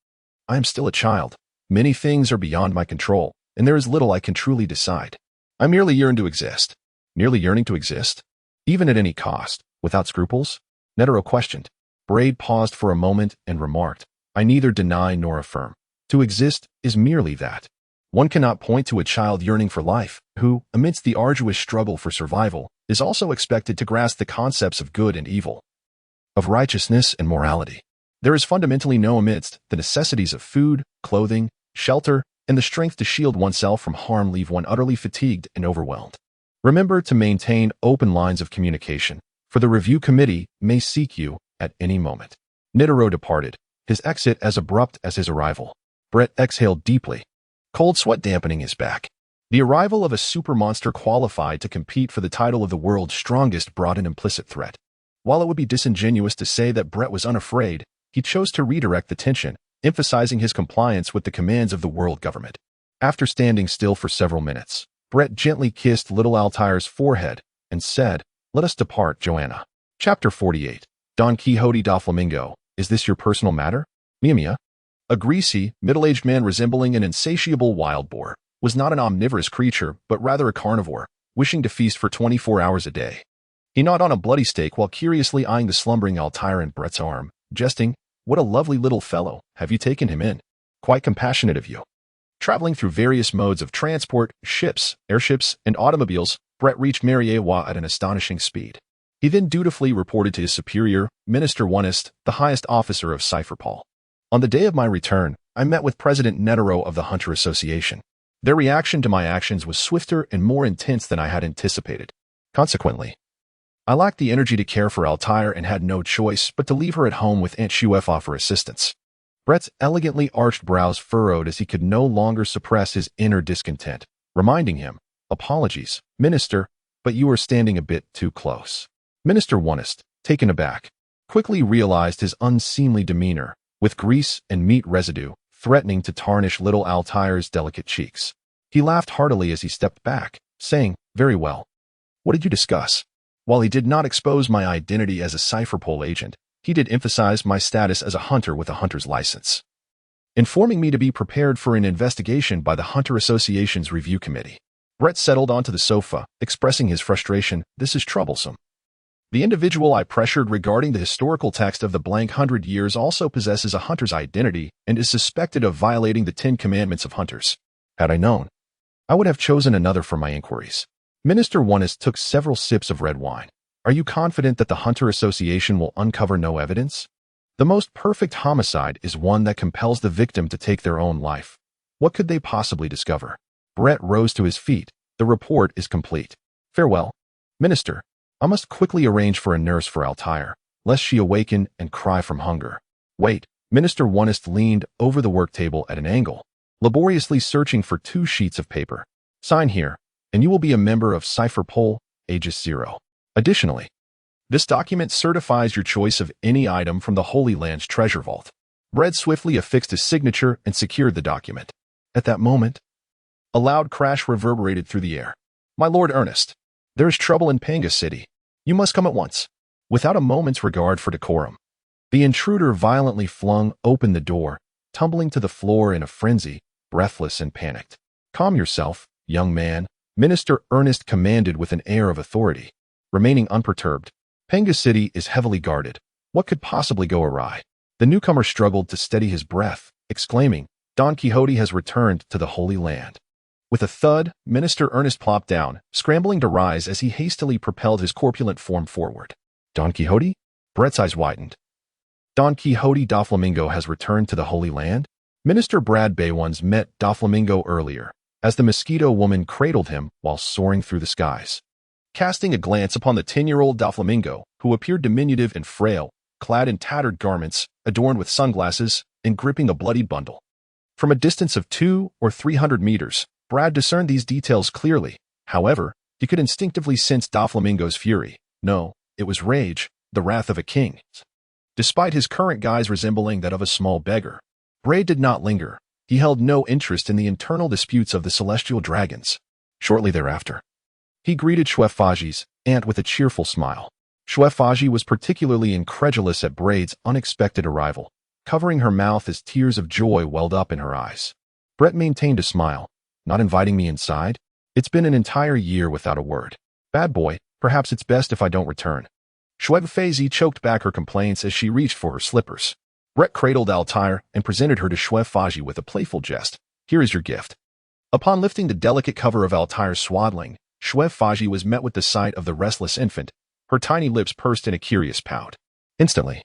S1: I am still a child. Many things are beyond my control, and there is little I can truly decide. I merely yearn to exist." "Merely yearning to exist? Even at any cost, without scruples?" Netero questioned. Bread paused for a moment and remarked, "I neither deny nor affirm. To exist is merely that. One cannot point to a child yearning for life, who, amidst the arduous struggle for survival, is also expected to grasp the concepts of good and evil, of righteousness and morality. There is fundamentally no amidst the necessities of food, clothing, shelter, and the strength to shield oneself from harm leave one utterly fatigued and overwhelmed. Remember to maintain open lines of communication, for the review committee may seek you at any moment." Netero departed, his exit as abrupt as his arrival. Brett exhaled deeply, cold sweat dampening his back. The arrival of a super monster qualified to compete for the title of the world's strongest brought an implicit threat. While it would be disingenuous to say that Brett was unafraid, he chose to redirect the tension, emphasizing his compliance with the commands of the world government. After standing still for several minutes, Brett gently kissed little Altair's forehead and said, "Let us depart, Joanna." Chapter 48. Don Quixote da Flamingo. "Is this your personal matter, Mia?" A greasy, middle-aged man resembling an insatiable wild boar was not an omnivorous creature, but rather a carnivore, wishing to feast for 24 hours a day. He gnawed on a bloody steak while curiously eyeing the slumbering Altair in Brett's arm, jesting, "What a lovely little fellow. Have you taken him in? Quite compassionate of you." Traveling through various modes of transport, ships, airships, and automobiles, Brett reached Mariewa at an astonishing speed. He then dutifully reported to his superior, Minister Onest, the highest officer of Cypherpol. On the day of my return, I met with President Netero of the Hunter Association. Their reaction to my actions was swifter and more intense than I had anticipated. Consequently, I lacked the energy to care for Altair and had no choice but to leave her at home with Aunt Shuefa for assistance. Brett's elegantly arched brows furrowed as he could no longer suppress his inner discontent, reminding him, "Apologies, Minister, but you are standing a bit too close." Minister Onest, taken aback, quickly realized his unseemly demeanor, with grease and meat residue threatening to tarnish little Altair's delicate cheeks. He laughed heartily as he stepped back, saying, "Very well. What did you discuss?" While he did not expose my identity as a Cypherpol agent, he did emphasize my status as a hunter with a hunter's license, informing me to be prepared for an investigation by the Hunter Association's review committee. Brett settled onto the sofa, expressing his frustration. "This is troublesome. The individual I pressured regarding the historical text of the blank 100 years also possesses a hunter's identity and is suspected of violating the 10 Commandments of hunters. Had I known, I would have chosen another for my inquiries." Minister Onest took several sips of red wine. "Are you confident that the Hunter Association will uncover no evidence? The most perfect homicide is one that compels the victim to take their own life. What could they possibly discover?" Brett rose to his feet. "The report is complete. Farewell, Minister." I must quickly arrange for a nurse for Altair, lest she awaken and cry from hunger. Wait, Minister Onest leaned over the work table at an angle, laboriously searching for 2 sheets of paper. Sign here, and you will be a member of Cipher Pol, Aegis 0. Additionally, this document certifies your choice of any item from the Holy Land's treasure vault. Brett swiftly affixed his signature and secured the document. At that moment, a loud crash reverberated through the air. My Lord Ernest, there is trouble in Panga City. You must come at once. Without a moment's regard for decorum, the intruder violently flung open the door, tumbling to the floor in a frenzy, breathless and panicked. Calm yourself, young man, Minister Ernest commanded with an air of authority. Remaining unperturbed, Panga City is heavily guarded. What could possibly go awry? The newcomer struggled to steady his breath, exclaiming, Don Quixote has returned to the Holy Land. With a thud, Minister Ernest plopped down, scrambling to rise as he hastily propelled his corpulent form forward. Don Quixote? Brett's eyes widened. Don Quixote Doflamingo has returned to the Holy Land? Minister Brad Baywans met Doflamingo earlier, as the mosquito woman cradled him while soaring through the skies. Casting a glance upon the 10-year-old Doflamingo, who appeared diminutive and frail, clad in tattered garments, adorned with sunglasses, and gripping a bloody bundle. From a distance of 200 or 300 meters, Brad discerned these details clearly. However, he could instinctively sense Doflamingo's fury. No, it was rage, the wrath of a king. Despite his current guise resembling that of a small beggar, Brad did not linger. He held no interest in the internal disputes of the celestial dragons. Shortly thereafter, he greeted Shwefaji's aunt with a cheerful smile. Shwefaji was particularly incredulous at Braid's unexpected arrival, covering her mouth as tears of joy welled up in her eyes. Brett maintained a smile. Not inviting me inside? It's been an entire year without a word. Bad boy, perhaps it's best if I don't return. Shwefaji choked back her complaints as she reached for her slippers. Brett cradled Altair and presented her to Shwefaji with a playful jest. Here is your gift. Upon lifting the delicate cover of Altair's swaddling, Shwefaji was met with the sight of the restless infant, her tiny lips pursed in a curious pout. Instantly,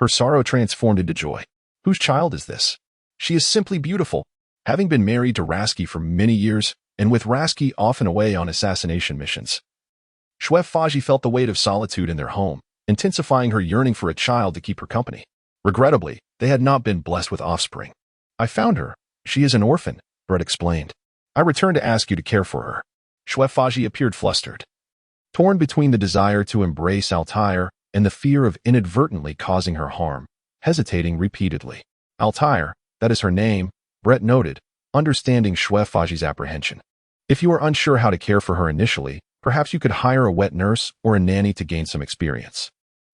S1: her sorrow transformed into joy. Whose child is this? She is simply beautiful. Having been married to Rasky for many years, and with Rasky often away on assassination missions, Shwefaji felt the weight of solitude in their home, intensifying her yearning for a child to keep her company. Regrettably, they had not been blessed with offspring. I found her. She is an orphan, Brett explained. I returned to ask you to care for her. Shwefaji appeared flustered, torn between the desire to embrace Altair and the fear of inadvertently causing her harm, hesitating repeatedly. Altair, that is her name, Brett noted, understanding Shwefaji's apprehension. If you are unsure how to care for her initially, perhaps you could hire a wet nurse or a nanny to gain some experience.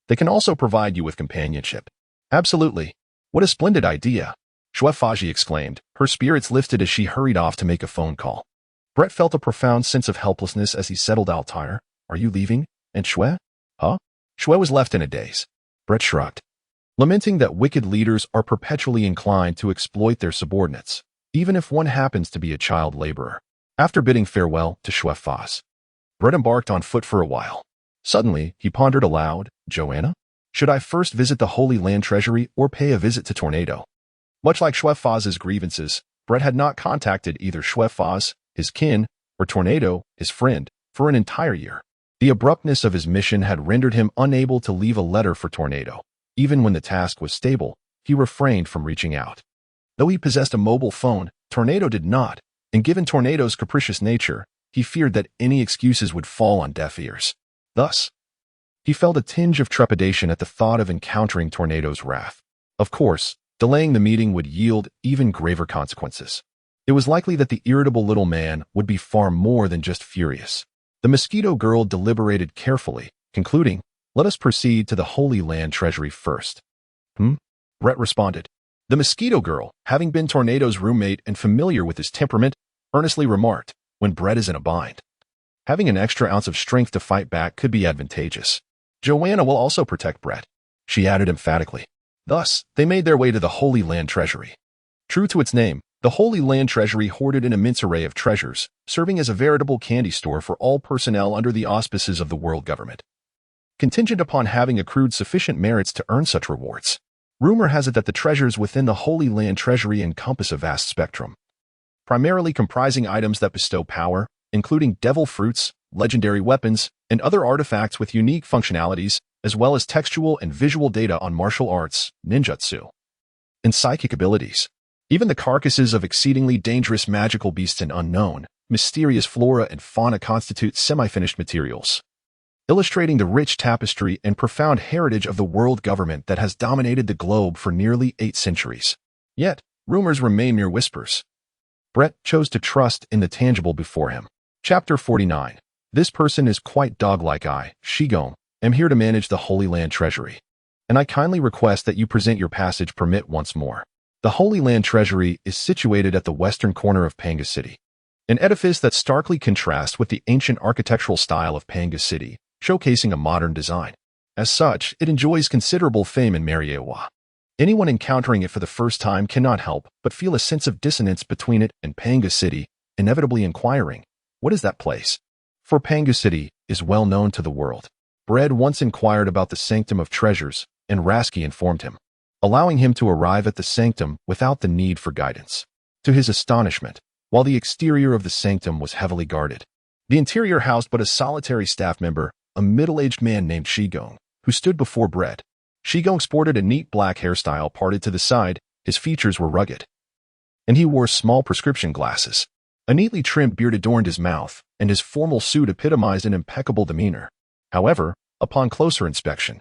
S1: They can also provide you with companionship. Absolutely. What a splendid idea, Shwefaji exclaimed, her spirits lifted as she hurried off to make a phone call. Brett felt a profound sense of helplessness as he settled Altair. Are you leaving? And Shwe? Huh? Shwe was left in a daze. Brett shrugged, lamenting that wicked leaders are perpetually inclined to exploit their subordinates, even if one happens to be a child laborer. After bidding farewell to Shwefaz, Brett embarked on foot for a while. Suddenly, he pondered aloud, Joanna? Should I first visit the Holy Land Treasury or pay a visit to Tornado? Much like Shwefaz's grievances, Brett had not contacted either Shwefaz, his kin, or Tornado, his friend, for an entire year. The abruptness of his mission had rendered him unable to leave a letter for Tornado. Even when the task was stable, he refrained from reaching out. Though he possessed a mobile phone, Tornado did not, and given Tornado's capricious nature, he feared that any excuses would fall on deaf ears. Thus, he felt a tinge of trepidation at the thought of encountering Tornado's wrath. Of course, delaying the meeting would yield even graver consequences. It was likely that the irritable little man would be far more than just furious. The mosquito girl deliberated carefully, concluding, let us proceed to the Holy Land Treasury first. Brett responded. The mosquito girl, having been Tornado's roommate and familiar with his temperament, earnestly remarked, when Brett is in a bind, having an extra ounce of strength to fight back could be advantageous. Joanna will also protect Brett, she added emphatically. Thus, they made their way to the Holy Land Treasury. True to its name, the Holy Land Treasury hoarded an immense array of treasures, serving as a veritable candy store for all personnel under the auspices of the world government, contingent upon having accrued sufficient merits to earn such rewards. Rumor has it that the treasures within the Holy Land Treasury encompass a vast spectrum, primarily comprising items that bestow power, including devil fruits, legendary weapons, and other artifacts with unique functionalities, as well as textual and visual data on martial arts, ninjutsu, and psychic abilities. Even the carcasses of exceedingly dangerous magical beasts and unknown, mysterious flora and fauna constitute semi-finished materials, illustrating the rich tapestry and profound heritage of the world government that has dominated the globe for nearly 8 centuries. Yet, rumors remain mere whispers. Brett chose to trust in the tangible before him. Chapter 49. This person is quite dog-like. I, Shigong, am here to manage the Holy Land Treasury, and I kindly request that you present your passage permit once more. The Holy Land Treasury is situated at the western corner of Panga City, an edifice that starkly contrasts with the ancient architectural style of Panga City, showcasing a modern design. As such, it enjoys considerable fame in Mariewa. Anyone encountering it for the first time cannot help but feel a sense of dissonance between it and Panga City, inevitably inquiring, what is that place? For Panga City is well known to the world. Bread once inquired about the Sanctum of Treasures, and Rasky informed him, allowing him to arrive at the sanctum without the need for guidance. To his astonishment, while the exterior of the sanctum was heavily guarded, the interior housed but a solitary staff member, a middle-aged man named Shigong, who stood before Bread. Shigong sported a neat black hairstyle parted to the side, his features were rugged, and he wore small prescription glasses. A neatly trimmed beard adorned his mouth, and his formal suit epitomized an impeccable demeanor. However, upon closer inspection,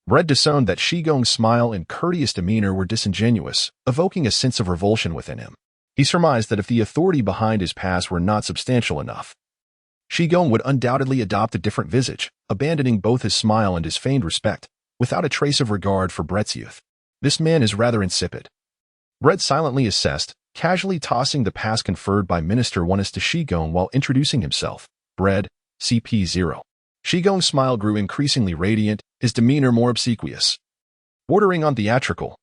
S1: Bread discerned that Shigong's smile and courteous demeanor were disingenuous, evoking a sense of revulsion within him. He surmised that if the authority behind his past were not substantial enough, Shigong would undoubtedly adopt a different visage, abandoning both his smile and his feigned respect, without a trace of regard for Brett's youth. This man is rather insipid, Brett silently assessed, casually tossing the pass conferred by Minister Wano to Shigong while introducing himself. Bread, CP0. Shigong's smile grew increasingly radiant, his demeanor more obsequious, bordering on theatrical.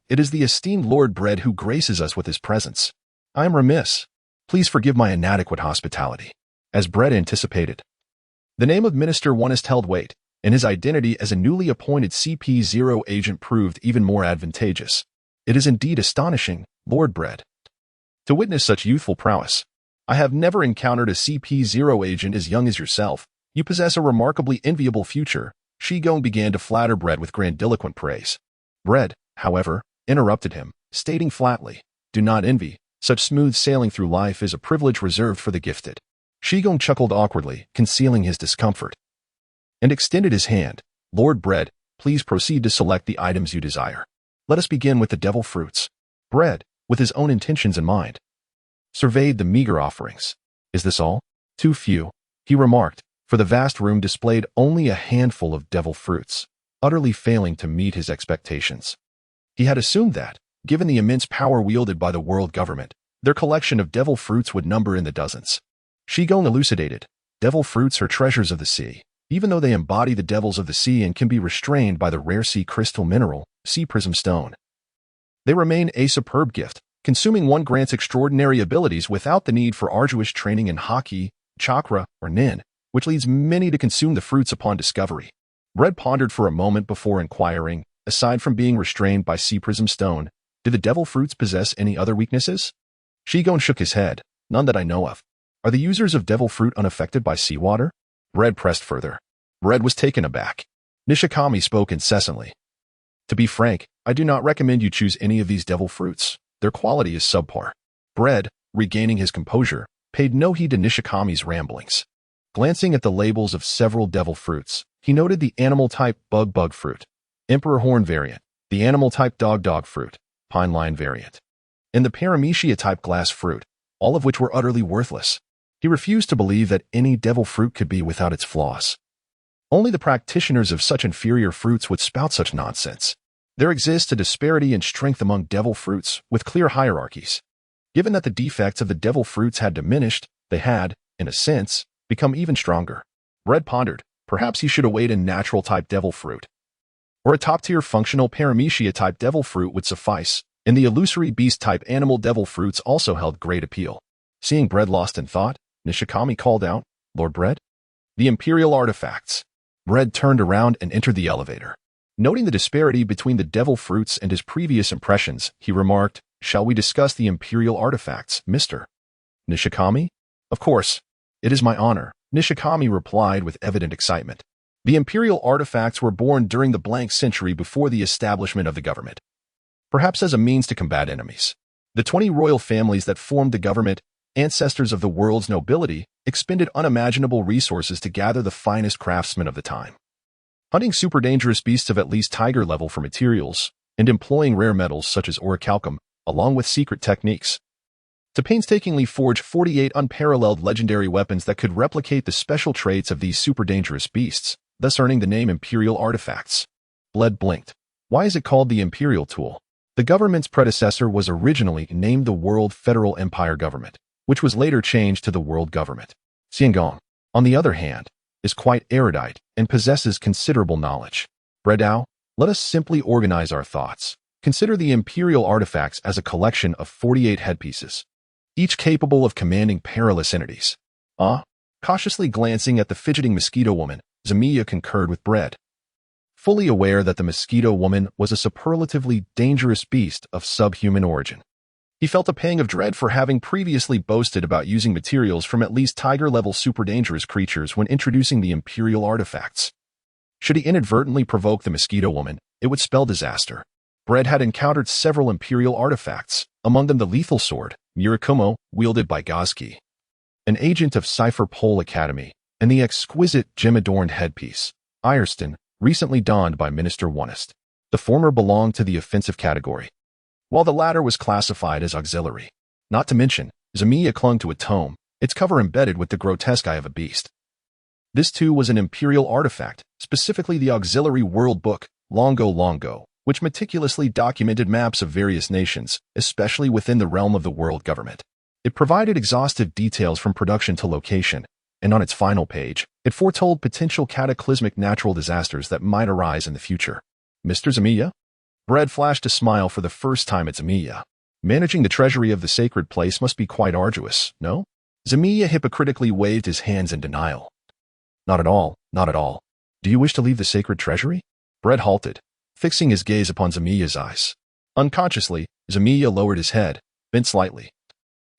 S1: It is the esteemed Lord Bread who graces us with his presence. I am remiss. Please forgive my inadequate hospitality. As Bread anticipated, the name of Minister Wano held weight, and his identity as a newly appointed CP0 agent proved even more advantageous. It is indeed astonishing, Lord Bread, to witness such youthful prowess. I have never encountered a CP0 agent as young as yourself. You possess a remarkably enviable future. Shigong began to flatter Bread with grandiloquent praise. Bread, however, interrupted him, stating flatly, do not envy. Such smooth sailing through life is a privilege reserved for the gifted. Shigong chuckled awkwardly, concealing his discomfort, and extended his hand. Lord Bread, please proceed to select the items you desire. Let us begin with the devil fruits. Bread, with his own intentions in mind, surveyed the meager offerings. Is this all? Too few, he remarked, for the vast room displayed only a handful of devil fruits, utterly failing to meet his expectations. He had assumed that, given the immense power wielded by the world government, their collection of devil fruits would number in the dozens. Shigong elucidated, devil fruits are treasures of the sea, even though they embody the devils of the sea and can be restrained by the rare sea crystal mineral, sea prism stone. They remain a superb gift. Consuming one grants extraordinary abilities without the need for arduous training in haki, chakra, or nin, which leads many to consume the fruits upon discovery. Bread pondered for a moment before inquiring, aside from being restrained by sea prism stone, do the devil fruits possess any other weaknesses? Shigong shook his head, none that I know of. Are the users of devil fruit unaffected by seawater? Bread pressed further. Bread was taken aback. Nishikami spoke incessantly. To be frank, I do not recommend you choose any of these devil fruits. Their quality is subpar. Bread, regaining his composure, paid no heed to Nishikami's ramblings. Glancing at the labels of several devil fruits, he noted the animal-type bug fruit, emperor horn variant, the animal-type dog fruit, pine line variant, and the paramecia-type glass fruit, all of which were utterly worthless. He refused to believe that any devil fruit could be without its flaws. Only the practitioners of such inferior fruits would spout such nonsense. There exists a disparity in strength among devil fruits, with clear hierarchies. Given that the defects of the devil fruits had diminished, they had, in a sense, become even stronger. Bread pondered, perhaps he should await a natural-type devil fruit, or a top-tier functional paramecia-type devil fruit would suffice, and the illusory beast-type animal devil fruits also held great appeal. Seeing Bread lost in thought, Nishikami called out, Lord Bread? The Imperial Artifacts. Bread turned around and entered the elevator. Noting the disparity between the devil fruits and his previous impressions, he remarked, shall we discuss the Imperial Artifacts, Mr. Nishikami? Of course. It is my honor. Nishikami replied with evident excitement. The imperial artifacts were born during the blank century before the establishment of the government, perhaps as a means to combat enemies. The 20 royal families that formed the government, ancestors of the world's nobility, expended unimaginable resources to gather the finest craftsmen of the time, hunting super dangerous beasts of at least tiger level for materials, and employing rare metals such as orichalcum, along with secret techniques, to painstakingly forge 48 unparalleled legendary weapons that could replicate the special traits of these super dangerous beasts, thus earning the name Imperial Artifacts. Bled blinked. Why is it called the Imperial Tool? The government's predecessor was originally named the World Federal Empire Government, which was later changed to the World Government. Xiangong, on the other hand, is quite erudite and possesses considerable knowledge. Bredao, let us simply organize our thoughts. Consider the Imperial Artifacts as a collection of 48 headpieces, each capable of commanding perilous entities. Cautiously glancing at the fidgeting mosquito woman, Zamiya concurred with Bred, fully aware that the mosquito woman was a superlatively dangerous beast of subhuman origin. He felt a pang of dread for having previously boasted about using materials from at least tiger-level super dangerous creatures when introducing the Imperial Artifacts. Should he inadvertently provoke the mosquito woman, it would spell disaster. Bred had encountered several Imperial Artifacts, among them the lethal sword, Murakumo, wielded by Gazki, an agent of Cipher Pole Academy, and the exquisite gem-adorned headpiece, Ireston, recently donned by Minister Onist. The former belonged to the offensive category, while the latter was classified as auxiliary. Not to mention, Zamiya clung to a tome, its cover embedded with the grotesque eye of a beast. This too was an Imperial artifact, specifically the Auxiliary World Book, Longo, which meticulously documented maps of various nations, especially within the realm of the world government. It provided exhaustive details from production to location, and on its final page, it foretold potential cataclysmic natural disasters that might arise in the future. Mr. Zamiya? Bred flashed a smile for the first time at Zamiya. Managing the treasury of the sacred place must be quite arduous, no? Zamiya hypocritically waved his hands in denial. Not at all, not at all. Do you wish to leave the sacred treasury? Bred halted, fixing his gaze upon Zamiya's eyes. Unconsciously, Zamiya lowered his head, bent slightly,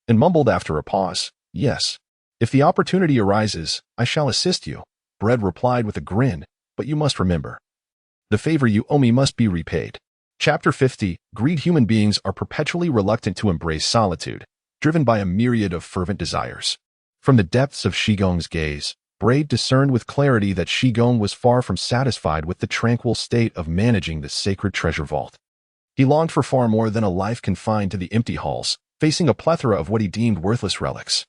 S1: and mumbled after a pause, yes. If the opportunity arises, I shall assist you, Bred replied with a grin, but you must remember, the favor you owe me must be repaid. Chapter 50, Greed. Human beings are perpetually reluctant to embrace solitude, driven by a myriad of fervent desires. From the depths of Shigong's gaze, Bred discerned with clarity that Shigong was far from satisfied with the tranquil state of managing the sacred treasure vault. He longed for far more than a life confined to the empty halls, facing a plethora of what he deemed worthless relics.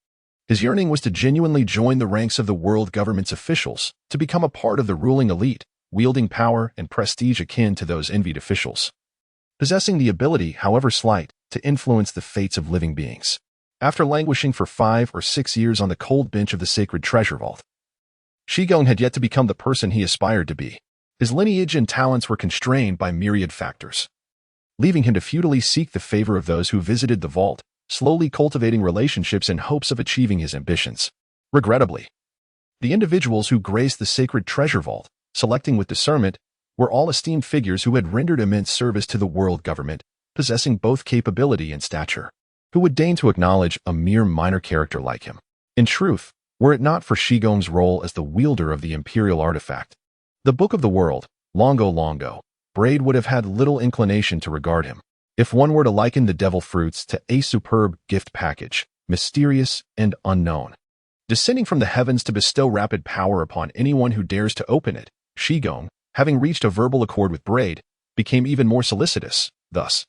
S1: His yearning was to genuinely join the ranks of the world government's officials, to become a part of the ruling elite, wielding power and prestige akin to those envied officials, possessing the ability, however slight, to influence the fates of living beings. After languishing for 5 or 6 years on the cold bench of the sacred treasure vault, Shigong had yet to become the person he aspired to be. His lineage and talents were constrained by myriad factors, leaving him to futilely seek the favor of those who visited the vault, slowly cultivating relationships in hopes of achieving his ambitions. Regrettably, the individuals who graced the sacred treasure vault, selecting with discernment, were all esteemed figures who had rendered immense service to the world government, possessing both capability and stature. Who would deign to acknowledge a mere minor character like him? In truth, were it not for Shigong's role as the wielder of the Imperial artifact, the Book of the World, Longo, Bred would have had little inclination to regard him. If one were to liken the devil fruits to a superb gift package, mysterious and unknown, descending from the heavens to bestow rapid power upon anyone who dares to open it, Shigong, having reached a verbal accord with Bred, became even more solicitous. Thus,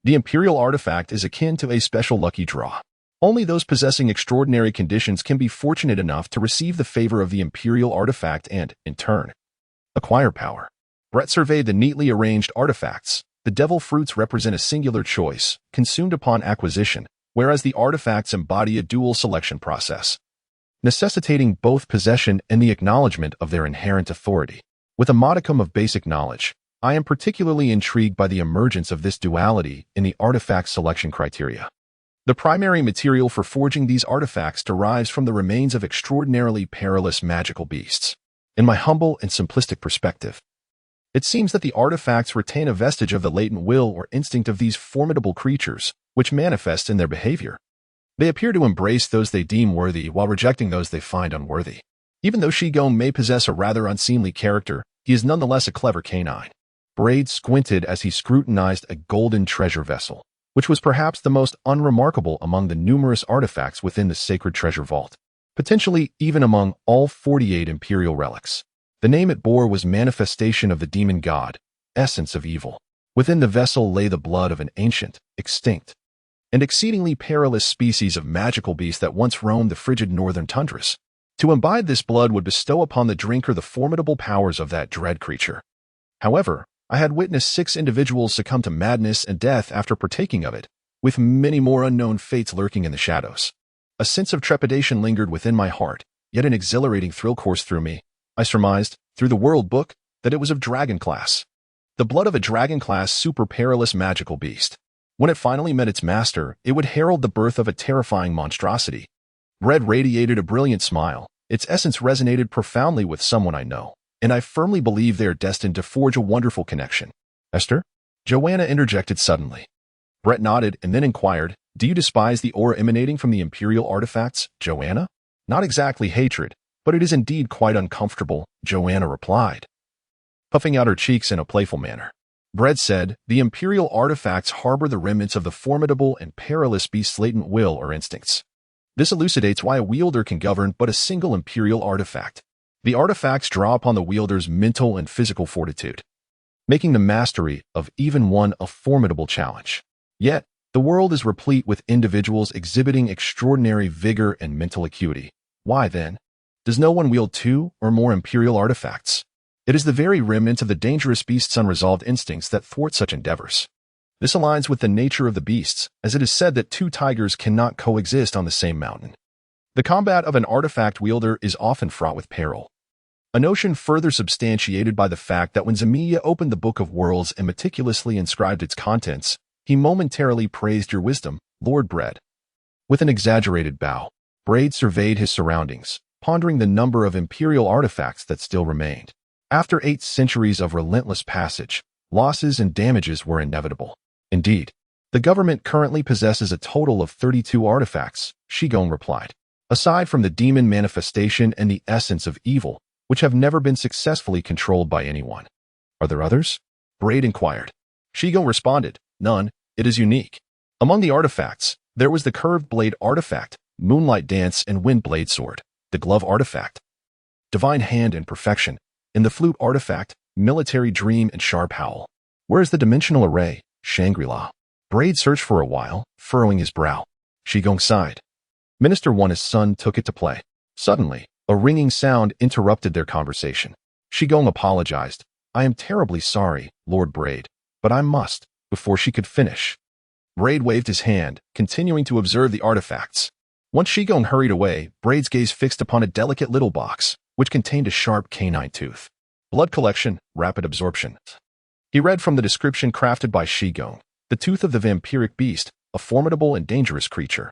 S1: the Imperial artifact is akin to a special lucky draw. Only those possessing extraordinary conditions can be fortunate enough to receive the favor of the Imperial artifact and, in turn, acquire power. Bret surveyed the neatly arranged artifacts. The devil fruits represent a singular choice, consumed upon acquisition, whereas the artifacts embody a dual selection process, necessitating both possession and the acknowledgement of their inherent authority. With a modicum of basic knowledge, I am particularly intrigued by the emergence of this duality in the artifact selection criteria. The primary material for forging these artifacts derives from the remains of extraordinarily perilous magical beasts. In my humble and simplistic perspective, it seems that the artifacts retain a vestige of the latent will or instinct of these formidable creatures, which manifest in their behavior. They appear to embrace those they deem worthy while rejecting those they find unworthy. Even though Shigong may possess a rather unseemly character, he is nonetheless a clever canine. Braid squinted as he scrutinized a golden treasure vessel, which was perhaps the most unremarkable among the numerous artifacts within the sacred treasure vault, potentially even among all 48 imperial relics. The name it bore was Manifestation of the Demon God, Essence of Evil. Within the vessel lay the blood of an ancient, extinct, and exceedingly perilous species of magical beast that once roamed the frigid northern tundras. To imbibe this blood would bestow upon the drinker the formidable powers of that dread creature. However, I had witnessed 6 individuals succumb to madness and death after partaking of it, with many more unknown fates lurking in the shadows. A sense of trepidation lingered within my heart, yet an exhilarating thrill coursed through me. I surmised, through the world book, that it was of dragon class. The blood of a dragon class super perilous magical beast. When it finally met its master, it would herald the birth of a terrifying monstrosity. Red radiated a brilliant smile. Its essence resonated profoundly with someone I know, and I firmly believe they are destined to forge a wonderful connection. Esther? Joanna interjected suddenly. Brett nodded and then inquired, do you despise the aura emanating from the imperial artifacts, Joanna? Not exactly hatred, but it is indeed quite uncomfortable, Joanna replied, puffing out her cheeks in a playful manner. Brett said, the imperial artifacts harbor the remnants of the formidable and perilous beast's latent will or instincts. This elucidates why a wielder can govern but a single imperial artifact. The artifacts draw upon the wielder's mental and physical fortitude, making the mastery of even one a formidable challenge. Yet, the world is replete with individuals exhibiting extraordinary vigor and mental acuity. Why, then, does no one wield 2 or more imperial artifacts? It is the very remnant of the dangerous beast's unresolved instincts that thwart such endeavors. This aligns with the nature of the beasts, as it is said that 2 tigers cannot coexist on the same mountain. The combat of an artifact wielder is often fraught with peril. A notion further substantiated by the fact that when Zamiya opened the Book of Worlds and meticulously inscribed its contents, he momentarily praised your wisdom, Lord Brett. With an exaggerated bow, Braid surveyed his surroundings, pondering the number of imperial artifacts that still remained. After 8 centuries of relentless passage, losses and damages were inevitable. Indeed, the government currently possesses a total of 32 artifacts, Shigong replied, aside from the demon manifestation and the essence of evil, which have never been successfully controlled by anyone. Are there others? Braid inquired. Shigong responded, none, it is unique. Among the artifacts, there was the curved blade artifact, moonlight dance and wind blade sword, the glove artifact, divine hand and perfection, and the flute artifact, military dream and sharp howl. Where is the dimensional array, Shangri-La? Braid searched for a while, furrowing his brow. Shigong sighed. Minister Wana's son took it to play. Suddenly, a ringing sound interrupted their conversation. Shigong apologized. I am terribly sorry, Lord Braid, but I must, before she could finish. Braid waved his hand, continuing to observe the artifacts. Once Shigong hurried away, Braid's gaze fixed upon a delicate little box, which contained a sharp canine tooth. Blood collection, rapid absorption. He read from the description crafted by Shigong, the tooth of the vampiric beast, a formidable and dangerous creature,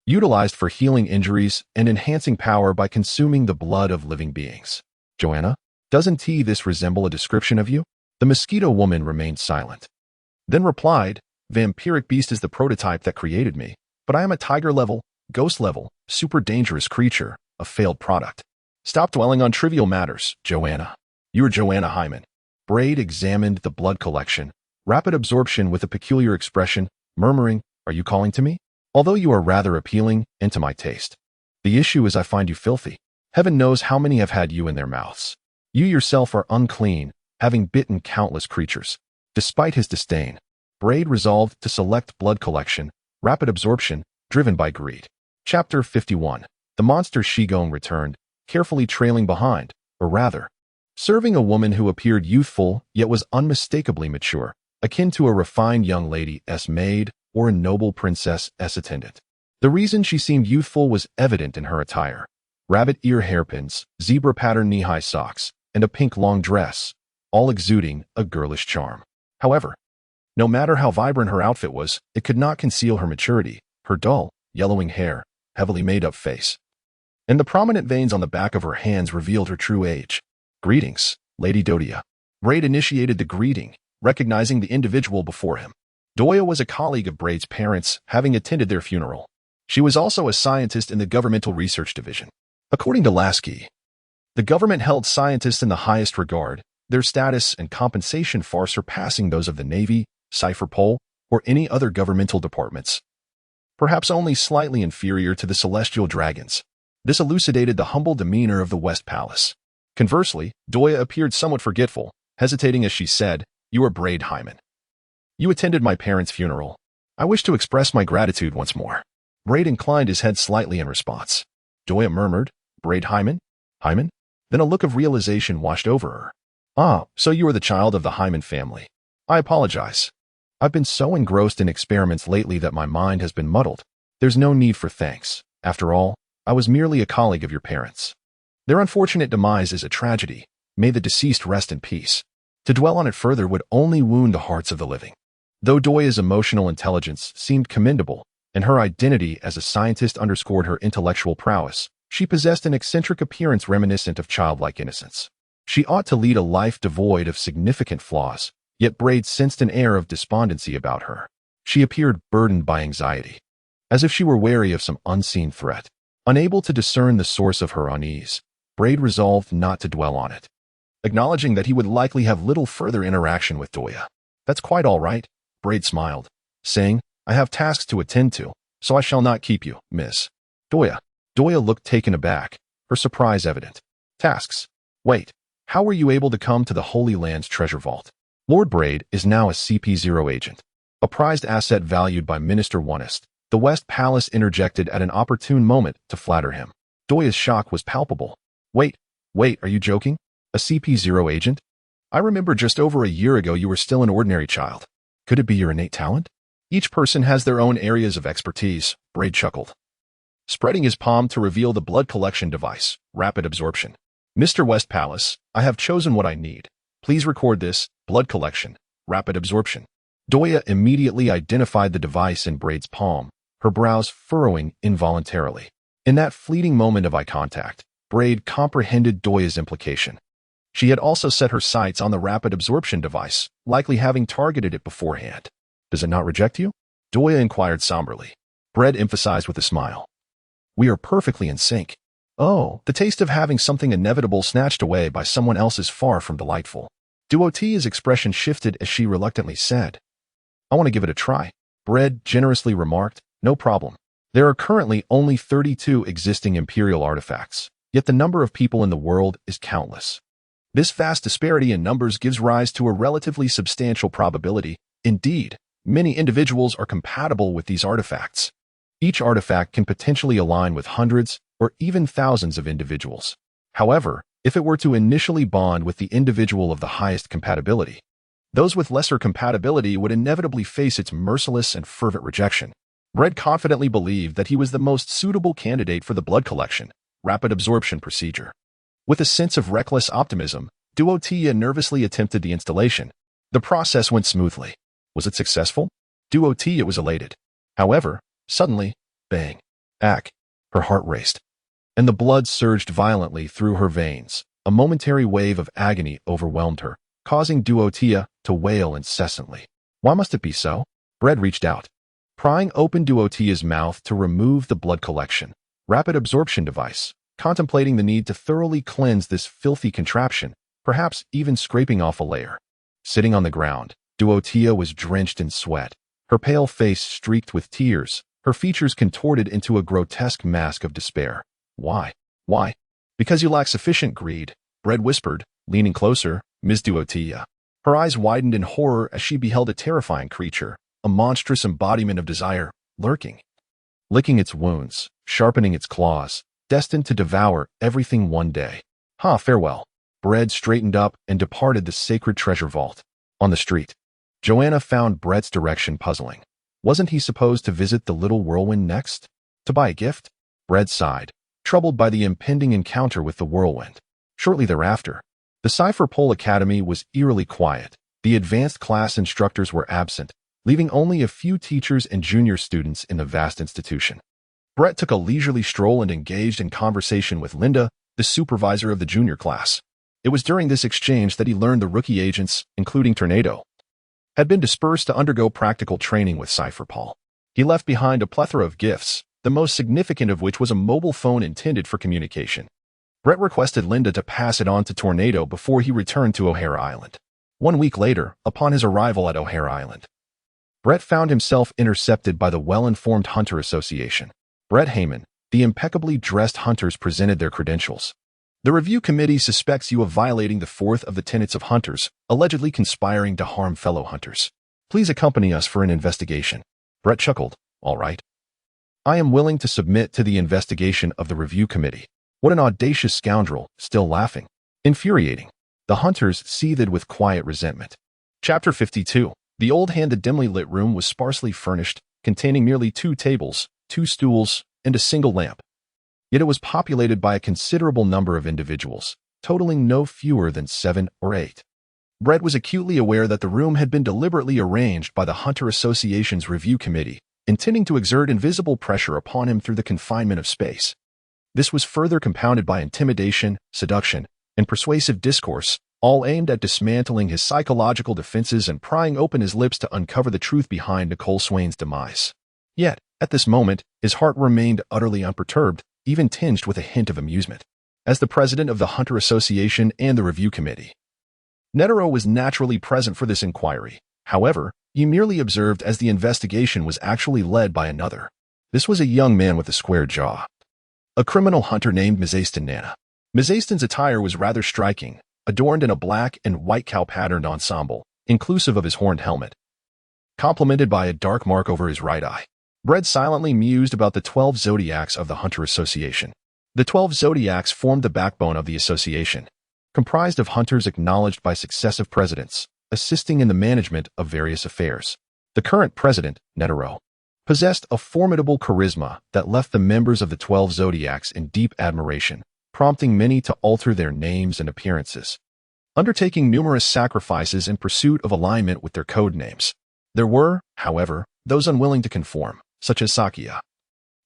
S1: utilized for healing injuries and enhancing power by consuming the blood of living beings. Joanna, doesn't this resemble a description of you? The mosquito woman remained silent, then replied, vampiric beast is the prototype that created me, but I am a tiger-level, ghost-level, super dangerous creature, a failed product. Stop dwelling on trivial matters, Joanna. You are Joanna Hyman. Braid examined the blood collection, rapid absorption with a peculiar expression, murmuring, are you calling to me? Although you are rather appealing and to my taste. The issue is I find you filthy. Heaven knows how many have had you in their mouths. You yourself are unclean, having bitten countless creatures. Despite his disdain, Braid resolved to select blood collection, rapid absorption, driven by greed. Chapter 51. The monster Shigong returned, carefully trailing behind, or rather, serving a woman who appeared youthful yet was unmistakably mature, akin to a refined young lady's maid or a noble princess's attendant. The reason she seemed youthful was evident in her attire. Rabbit ear hairpins, zebra-pattern knee-high socks, and a pink long dress, all exuding a girlish charm. However, no matter how vibrant her outfit was, it could not conceal her maturity, her dull, yellowing hair, heavily made-up face, and the prominent veins on the back of her hands revealed her true age. Greetings, Lady Dodia. Braid initiated the greeting, recognizing the individual before him. Doya was a colleague of Braid's parents, having attended their funeral. She was also a scientist in the Governmental Research Division. According to Lasky, the government held scientists in the highest regard, their status and compensation far surpassing those of the Navy, Cypherpole, or any other governmental departments. Perhaps only slightly inferior to the celestial dragons. This elucidated the humble demeanor of the West Palace. Conversely, Doya appeared somewhat forgetful, hesitating as she said, "You are Braid Hyman. You attended my parents' funeral. I wish to express my gratitude once more." Braid inclined his head slightly in response. Doya murmured, "Braid Hyman? Hyman?" Then a look of realization washed over her. "Ah, so you are the child of the Hyman family. I apologize. I've been so engrossed in experiments lately that my mind has been muddled. There's no need for thanks. After all, I was merely a colleague of your parents. Their unfortunate demise is a tragedy. May the deceased rest in peace. To dwell on it further would only wound the hearts of the living." Though Doya's emotional intelligence seemed commendable, and her identity as a scientist underscored her intellectual prowess, she possessed an eccentric appearance reminiscent of childlike innocence. She ought to lead a life devoid of significant flaws, yet Braid sensed an air of despondency about her. She appeared burdened by anxiety, as if she were wary of some unseen threat. Unable to discern the source of her unease, Braid resolved not to dwell on it, acknowledging that he would likely have little further interaction with Doya. "That's quite all right," Braid smiled, saying, "I have tasks to attend to, so I shall not keep you, Miss Doya." Doya looked taken aback, her surprise evident. "Tasks? Wait, how were you able to come to the Holy Land's treasure vault?" Lord Braid is now a CP0 agent, a prized asset valued by Minister Onest. The West Palace interjected at an opportune moment to flatter him. Doya's shock was palpable. Wait, are you joking? A CP0 agent? I remember just over a year ago you were still an ordinary child. Could it be your innate talent? Each person has their own areas of expertise, Braid chuckled, spreading his palm to reveal the blood collection device, rapid absorption. "Mr. West Palace, I have chosen what I need. Please record this, blood collection, rapid absorption." Doya immediately identified the device in Braid's palm, her brows furrowing involuntarily. In that fleeting moment of eye contact, Braid comprehended Doya's implication. She had also set her sights on the rapid absorption device, likely having targeted it beforehand. "Does it not reject you?" Doya inquired somberly. Braid emphasized with a smile. "We are perfectly in sync. Oh, the taste of having something inevitable snatched away by someone else is far from delightful." Duotia's expression shifted as she reluctantly said, "I want to give it a try." Braid generously remarked, "No problem. There are currently only 32 existing Imperial artifacts, yet the number of people in the world is countless. This vast disparity in numbers gives rise to a relatively substantial probability. Indeed, many individuals are compatible with these artifacts. Each artifact can potentially align with hundreds or even thousands of individuals. However, if it were to initially bond with the individual of the highest compatibility, those with lesser compatibility would inevitably face its merciless and fervent rejection." Braid confidently believed that he was the most suitable candidate for the blood collection, rapid absorption procedure. With a sense of reckless optimism, Duotia nervously attempted the installation. The process went smoothly. Was it successful? Duotia was elated. However, suddenly, bang, ack, her heart raced, and the blood surged violently through her veins. A momentary wave of agony overwhelmed her, causing Duotia to wail incessantly. Why must it be so? Braid reached out, prying open Duotia's mouth to remove the blood collection, rapid absorption device, contemplating the need to thoroughly cleanse this filthy contraption, perhaps even scraping off a layer. Sitting on the ground, Duotia was drenched in sweat, her pale face streaked with tears, her features contorted into a grotesque mask of despair. "Why? Why?" "Because you lack sufficient greed," Braid whispered, leaning closer, "Ms. Duotia." Her eyes widened in horror as she beheld a terrifying creature, a monstrous embodiment of desire, lurking, licking its wounds, sharpening its claws, destined to devour everything one day. Farewell." Braid straightened up and departed the sacred treasure vault. On the street, Joanna found Brett's direction puzzling. Wasn't he supposed to visit the little whirlwind next? To buy a gift? Braid sighed, troubled by the impending encounter with the whirlwind. Shortly thereafter, the Cypherpole Academy was eerily quiet. The advanced class instructors were absent, leaving only a few teachers and junior students in the vast institution. Brett took a leisurely stroll and engaged in conversation with Linda, the supervisor of the junior class. It was during this exchange that he learned the rookie agents, including Tornado, had been dispersed to undergo practical training with Cypherpole. He left behind a plethora of gifts, the most significant of which was a mobile phone intended for communication. Brett requested Linda to pass it on to Tornado before he returned to O'Hare Island. 1 week later, upon his arrival at O'Hare Island, Brett found himself intercepted by the well-informed Hunter Association. Brett Heyman, the impeccably dressed hunters presented their credentials. The review committee suspects you of violating the fourth of the tenets of hunters, allegedly conspiring to harm fellow hunters. Please accompany us for an investigation. Brett chuckled. All right. I am willing to submit to the investigation of the review committee. What an audacious scoundrel, still laughing. Infuriating. The hunters seethed with quiet resentment. Chapter 52. The old hand. The dimly lit room was sparsely furnished, containing merely 2 tables, 2 stools, and a single lamp. Yet it was populated by a considerable number of individuals, totaling no fewer than 7 or 8. Brett was acutely aware that the room had been deliberately arranged by the Hunter Association's review committee, intending to exert invisible pressure upon him through the confinement of space. This was further compounded by intimidation, seduction, and persuasive discourse, all aimed at dismantling his psychological defenses and prying open his lips to uncover the truth behind Nicole Swain's demise. Yet, at this moment, his heart remained utterly unperturbed, even tinged with a hint of amusement. As the president of the Hunter Association and the review committee, Netero was naturally present for this inquiry. However, he merely observed as the investigation was actually led by another. This was a young man with a square jaw, a criminal hunter named Mazaston Nana. Mazaston's attire was rather striking, adorned in a black and white cow-patterned ensemble, inclusive of his horned helmet, complemented by a dark mark over his right eye. Brett silently mused about the 12 zodiacs of the Hunter Association. The 12 zodiacs formed the backbone of the association, comprised of hunters acknowledged by successive presidents, assisting in the management of various affairs. The current president, Netero, possessed a formidable charisma that left the members of the 12 zodiacs in deep admiration, prompting many to alter their names and appearances, undertaking numerous sacrifices in pursuit of alignment with their code names. There were, however, those unwilling to conform, such as Sakia,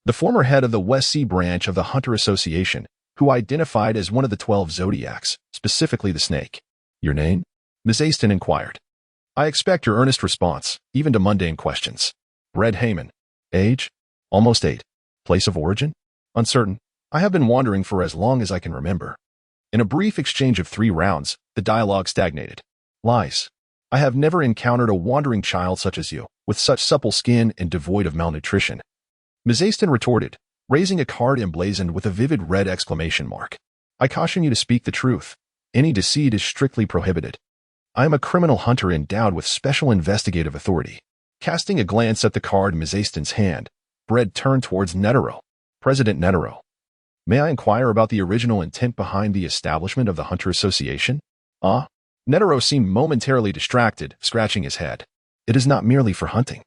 S1: the former head of the West Sea branch of the Hunter Association, who identified as one of the 12 zodiacs, specifically the snake. Your name? Mazaston inquired. I expect your earnest response, even to mundane questions. Brett Heyman. Age? Almost 8. Place of origin? Uncertain. I have been wandering for as long as I can remember. In a brief exchange of 3 rounds, the dialogue stagnated. Lies. I have never encountered a wandering child such as you, with such supple skin and devoid of malnutrition. Mazaston retorted, raising a card emblazoned with a vivid red exclamation mark. I caution you to speak the truth. Any deceit is strictly prohibited. I am a criminal hunter endowed with special investigative authority. Casting a glance at the card in Mazaston's hand, Brett turned towards Netero. President Netero. May I inquire about the original intent behind the establishment of the Hunter Association? Netero seemed momentarily distracted, scratching his head. It is not merely for hunting.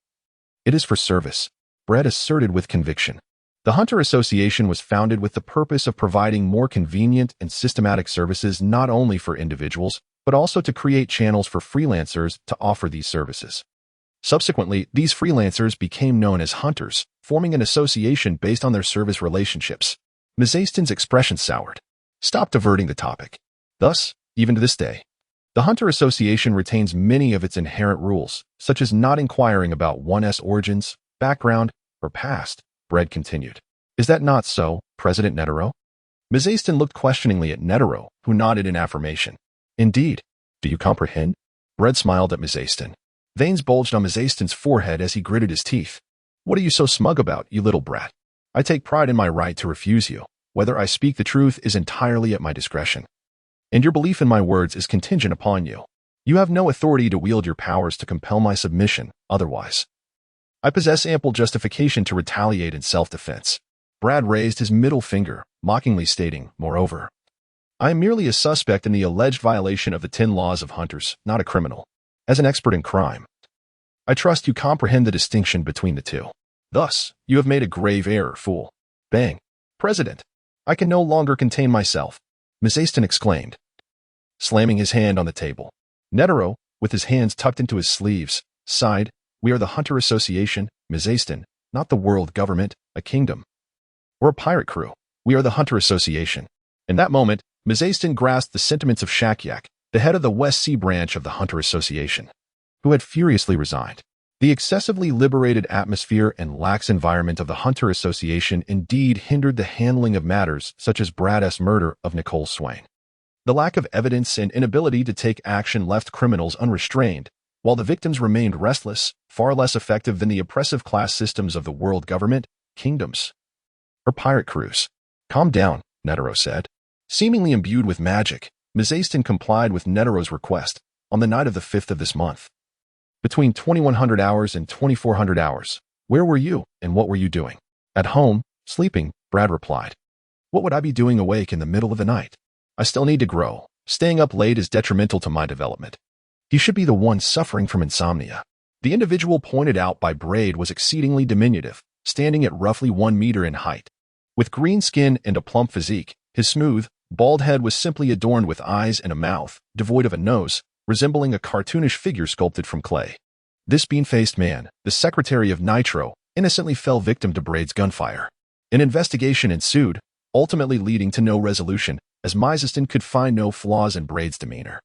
S1: It is for service, Brett asserted with conviction. The Hunter Association was founded with the purpose of providing more convenient and systematic services not only for individuals, but also to create channels for freelancers to offer these services. Subsequently, these freelancers became known as hunters, forming an association based on their service relationships. Mazaston's expression soured. Stop diverting the topic. Thus, even to this day, the Hunter Association retains many of its inherent rules, such as not inquiring about one's origins, background, or past, Brett continued. Is that not so, President Netero? Mazaston looked questioningly at Netero, who nodded in affirmation. Indeed. Do you comprehend? Brett smiled at Mazaston. Veins bulged on Mazaston's forehead as he gritted his teeth. What are you so smug about, you little brat? I take pride in my right to refuse you. Whether I speak the truth is entirely at my discretion. And your belief in my words is contingent upon you. You have no authority to wield your powers to compel my submission, otherwise. I possess ample justification to retaliate in self-defense. Brad raised his middle finger, mockingly stating, moreover, I am merely a suspect in the alleged violation of the 10 laws of hunters, not a criminal. As an expert in crime, I trust you comprehend the distinction between the two. Thus, you have made a grave error, fool. Bang. President, I can no longer contain myself, Mazaston exclaimed, slamming his hand on the table. Netero, with his hands tucked into his sleeves, sighed. We are the Hunter Association, Mazaston, not the world government, a kingdom, or a pirate crew. We are the Hunter Association. In that moment, Mazaston grasped the sentiments of Shakyak, the head of the West Sea branch of the Hunter Association, who had furiously resigned. The excessively liberated atmosphere and lax environment of the Hunter Association indeed hindered the handling of matters such as Brad's murder of Nicole Swain. The lack of evidence and inability to take action left criminals unrestrained, while the victims remained restless, far less effective than the oppressive class systems of the world government, kingdoms, or pirate crews. "Calm down," Netero said. Seemingly imbued with magic, Mazayston complied with Netero's request on the night of the 5th of this month. "Between 2100 hours and 2400 hours, where were you and what were you doing?" "At home, sleeping," Brad replied. "What would I be doing awake in the middle of the night? I still need to grow. Staying up late is detrimental to my development." He should be the one suffering from insomnia. The individual pointed out by Braid was exceedingly diminutive, standing at roughly 1 meter in height. With green skin and a plump physique, his smooth, bald head was simply adorned with eyes and a mouth, devoid of a nose, resembling a cartoonish figure sculpted from clay. This bean-faced man, the secretary of Nitro, innocently fell victim to Braid's gunfire. An investigation ensued, ultimately leading to no resolution, as Mazayston could find no flaws in Braid's demeanor.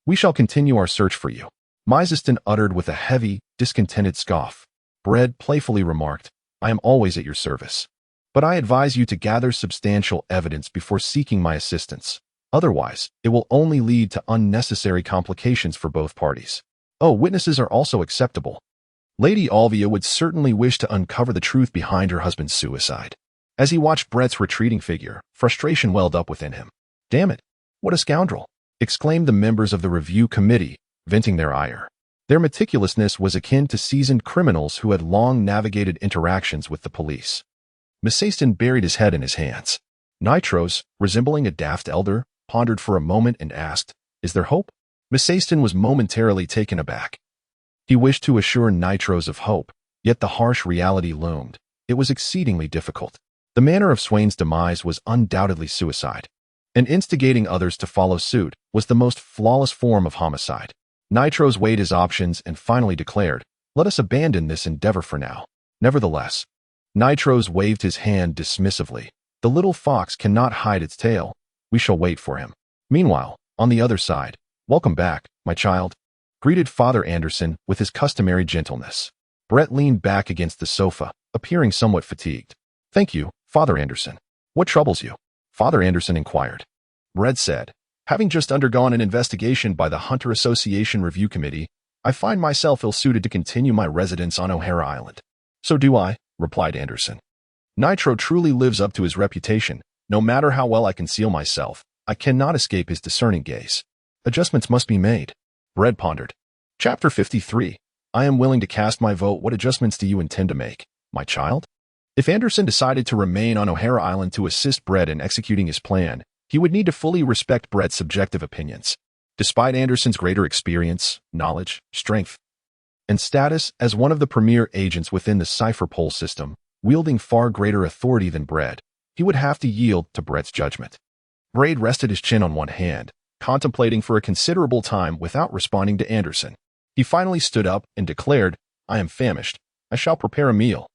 S1: "We shall continue our search for you," Mazayston uttered with a heavy, discontented scoff. Braid playfully remarked, "I am always at your service. But I advise you to gather substantial evidence before seeking my assistance. Otherwise, it will only lead to unnecessary complications for both parties." "Oh, witnesses are also acceptable." Lady Alvia would certainly wish to uncover the truth behind her husband's suicide. As he watched Brett's retreating figure, frustration welled up within him. "Damn it, what a scoundrel!" exclaimed the members of the review committee, venting their ire. Their meticulousness was akin to seasoned criminals who had long navigated interactions with the police. Mazayston buried his head in his hands. Nitros, resembling a daft elder, pondered for a moment and asked, "Is there hope?" Mazayston was momentarily taken aback. He wished to assure Nitros of hope, yet the harsh reality loomed. It was exceedingly difficult. The manner of Swain's demise was undoubtedly suicide, and instigating others to follow suit was the most flawless form of homicide. Nitros weighed his options and finally declared, "Let us abandon this endeavor for now." Nevertheless, Nitros waved his hand dismissively. "The little fox cannot hide its tail. We shall wait for him." Meanwhile, on the other side, "Welcome back, my child," greeted Father Anderson with his customary gentleness. Brett leaned back against the sofa, appearing somewhat fatigued. "Thank you, Father Anderson. What troubles you?" Father Anderson inquired. Brett said, "Having just undergone an investigation by the Hunter Association Review Committee, I find myself ill-suited to continue my residence on O'Hara Island." "So do I," replied Anderson. "Nitro truly lives up to his reputation. No matter how well I conceal myself, I cannot escape his discerning gaze. Adjustments must be made." Brett pondered. Chapter 53. I am willing to cast my vote. What adjustments do you intend to make, my child? If Anderson decided to remain on O'Hara Island to assist Brett in executing his plan, he would need to fully respect Brett's subjective opinions. Despite Anderson's greater experience, knowledge, strength, and status as one of the premier agents within the Cipher Pole system, wielding far greater authority than Brett, he would have to yield to Brett's judgment. Braid rested his chin on one hand, contemplating for a considerable time without responding to Anderson. He finally stood up and declared, "I am famished. I shall prepare a meal."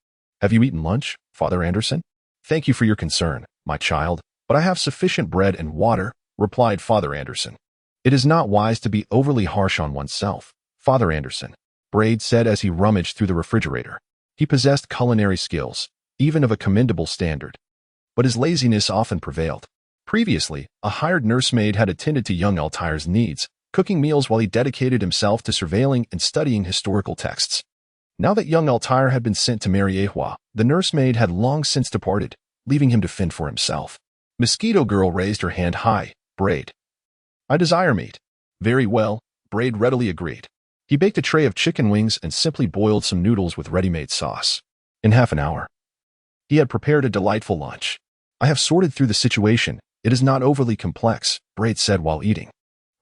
S1: "Have you eaten lunch, Father Anderson?" "Thank you for your concern, my child, but I have sufficient bread and water," replied Father Anderson. "It is not wise to be overly harsh on oneself, Father Anderson," Braid said as he rummaged through the refrigerator. He possessed culinary skills, even of a commendable standard, but his laziness often prevailed. Previously, a hired nursemaid had attended to young Altair's needs, cooking meals while he dedicated himself to surveilling and studying historical texts. Now that young Altair had been sent to Mariehua, the nursemaid had long since departed, leaving him to fend for himself. Mosquito Girl raised her hand high. "Braid, I desire meat." "Very well," Braid readily agreed. He baked a tray of chicken wings and simply boiled some noodles with ready-made sauce. In half an hour, he had prepared a delightful lunch. "I have sorted through the situation. It is not overly complex," Braid said while eating.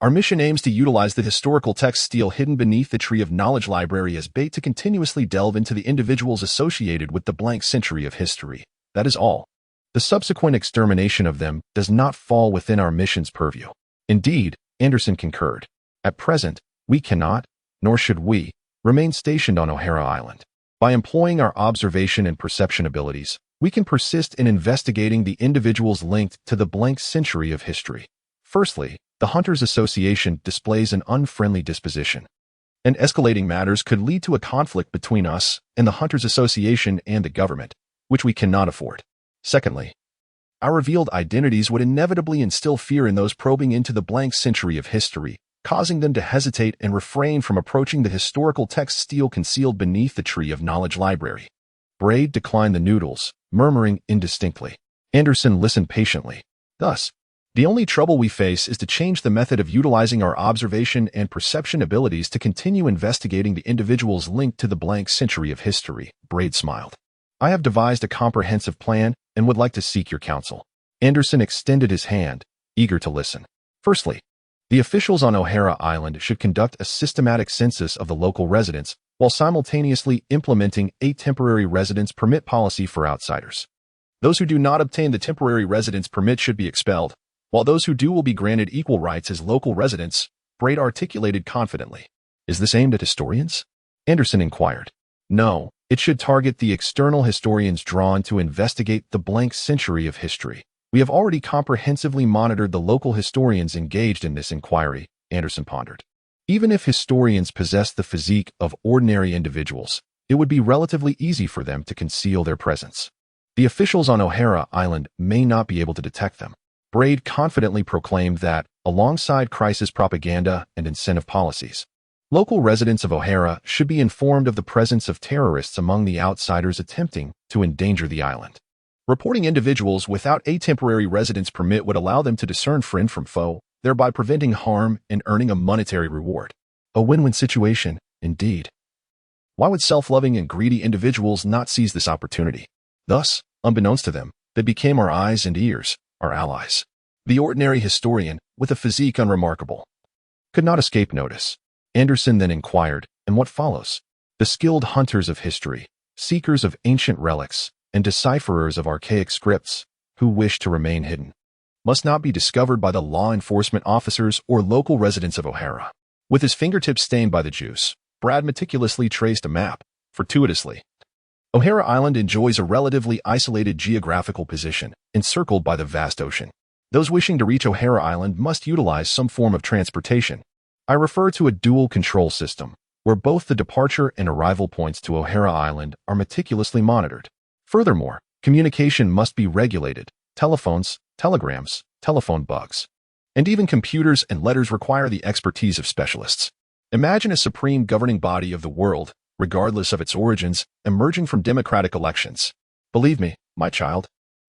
S1: "Our mission aims to utilize the historical text stele hidden beneath the Tree of Knowledge library as bait to continuously delve into the individuals associated with the blank century of history. That is all. The subsequent extermination of them does not fall within our mission's purview." Indeed, Anderson concurred. At present, we cannot, nor should we, remain stationed on O'Hara Island. By employing our observation and perception abilities, we can persist in investigating the individuals linked to the blank century of history. Firstly, the Hunters Association displays an unfriendly disposition. and escalating matters could lead to a conflict between us and the Hunters Association and the government, which we cannot afford. Secondly, our revealed identities would inevitably instill fear in those probing into the blank century of history, causing them to hesitate and refrain from approaching the historical text still concealed beneath the tree of knowledge library. Braid declined the noodles, murmuring indistinctly. Anderson listened patiently. Thus, the only trouble we face is to change the method of utilizing our observation and perception abilities to continue investigating the individuals linked to the blank century of history. Braid smiled. I have devised a comprehensive plan and would like to seek your counsel. Anderson extended his hand, eager to listen. Firstly, the officials on O'Hara Island should conduct a systematic census of the local residents while simultaneously implementing a temporary residence permit policy for outsiders. Those who do not obtain the temporary residence permit should be expelled, while those who do will be granted equal rights as local residents, Braid articulated confidently. Is this aimed at historians? Anderson inquired. No, it should target the external historians drawn to investigate the blank century of history. We have already comprehensively monitored the local historians engaged in this inquiry, Anderson pondered. Even if historians possessed the physique of ordinary individuals, it would be relatively easy for them to conceal their presence. The officials on O'Hara Island may not be able to detect them. Braid confidently proclaimed that, alongside crisis propaganda and incentive policies, local residents of O'Hara should be informed of the presence of terrorists among the outsiders attempting to endanger the island. Reporting individuals without a temporary residence permit would allow them to discern friend from foe, thereby preventing harm and earning a monetary reward. A win-win situation, indeed. Why would self-loving and greedy individuals not seize this opportunity? Thus, unbeknownst to them, they became our eyes and ears, our allies. The ordinary historian, with a physique unremarkable, could not escape notice. Anderson then inquired, and what follows? The skilled hunters of history, seekers of ancient relics, and decipherers of archaic scripts, who wish to remain hidden, must not be discovered by the law enforcement officers or local residents of O'Hara. With his fingertips stained by the juice, Brad meticulously traced a map. Fortuitously, O'Hara Island enjoys a relatively isolated geographical position, encircled by the vast ocean. Those wishing to reach O'Hara Island must utilize some form of transportation. I refer to a dual control system, where both the departure and arrival points to O'Hara Island are meticulously monitored. Furthermore, communication must be regulated. Telephones, telegrams, telephone bugs, and even computers and letters require the expertise of specialists. Imagine a supreme governing body of the world, regardless of its origins, emerging from democratic elections. Believe me, my child,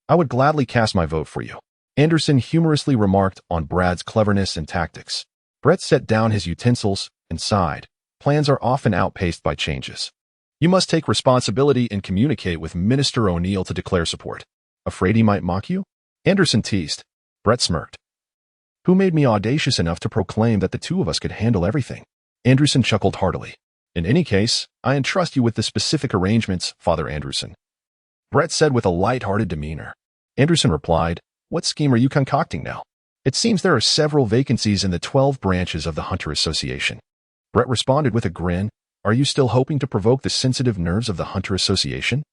S1: I would gladly cast my vote for you. Anderson humorously remarked on Brad's cleverness and tactics. Brett set down his utensils and sighed. Plans are often outpaced by changes. You must take responsibility and communicate with Minister O'Neill to declare support. Afraid he might mock you? Anderson teased. Brett smirked. Who made me audacious enough to proclaim that the two of us could handle everything? Anderson chuckled heartily. In any case, I entrust you with the specific arrangements, Father Anderson. Brett said with a light-hearted demeanor. Anderson replied, What scheme are you concocting now? It seems there are several vacancies in the 12 branches of the Hunter Association. Brett responded with a grin. Are you still hoping to provoke the sensitive nerves of the Hunter Association?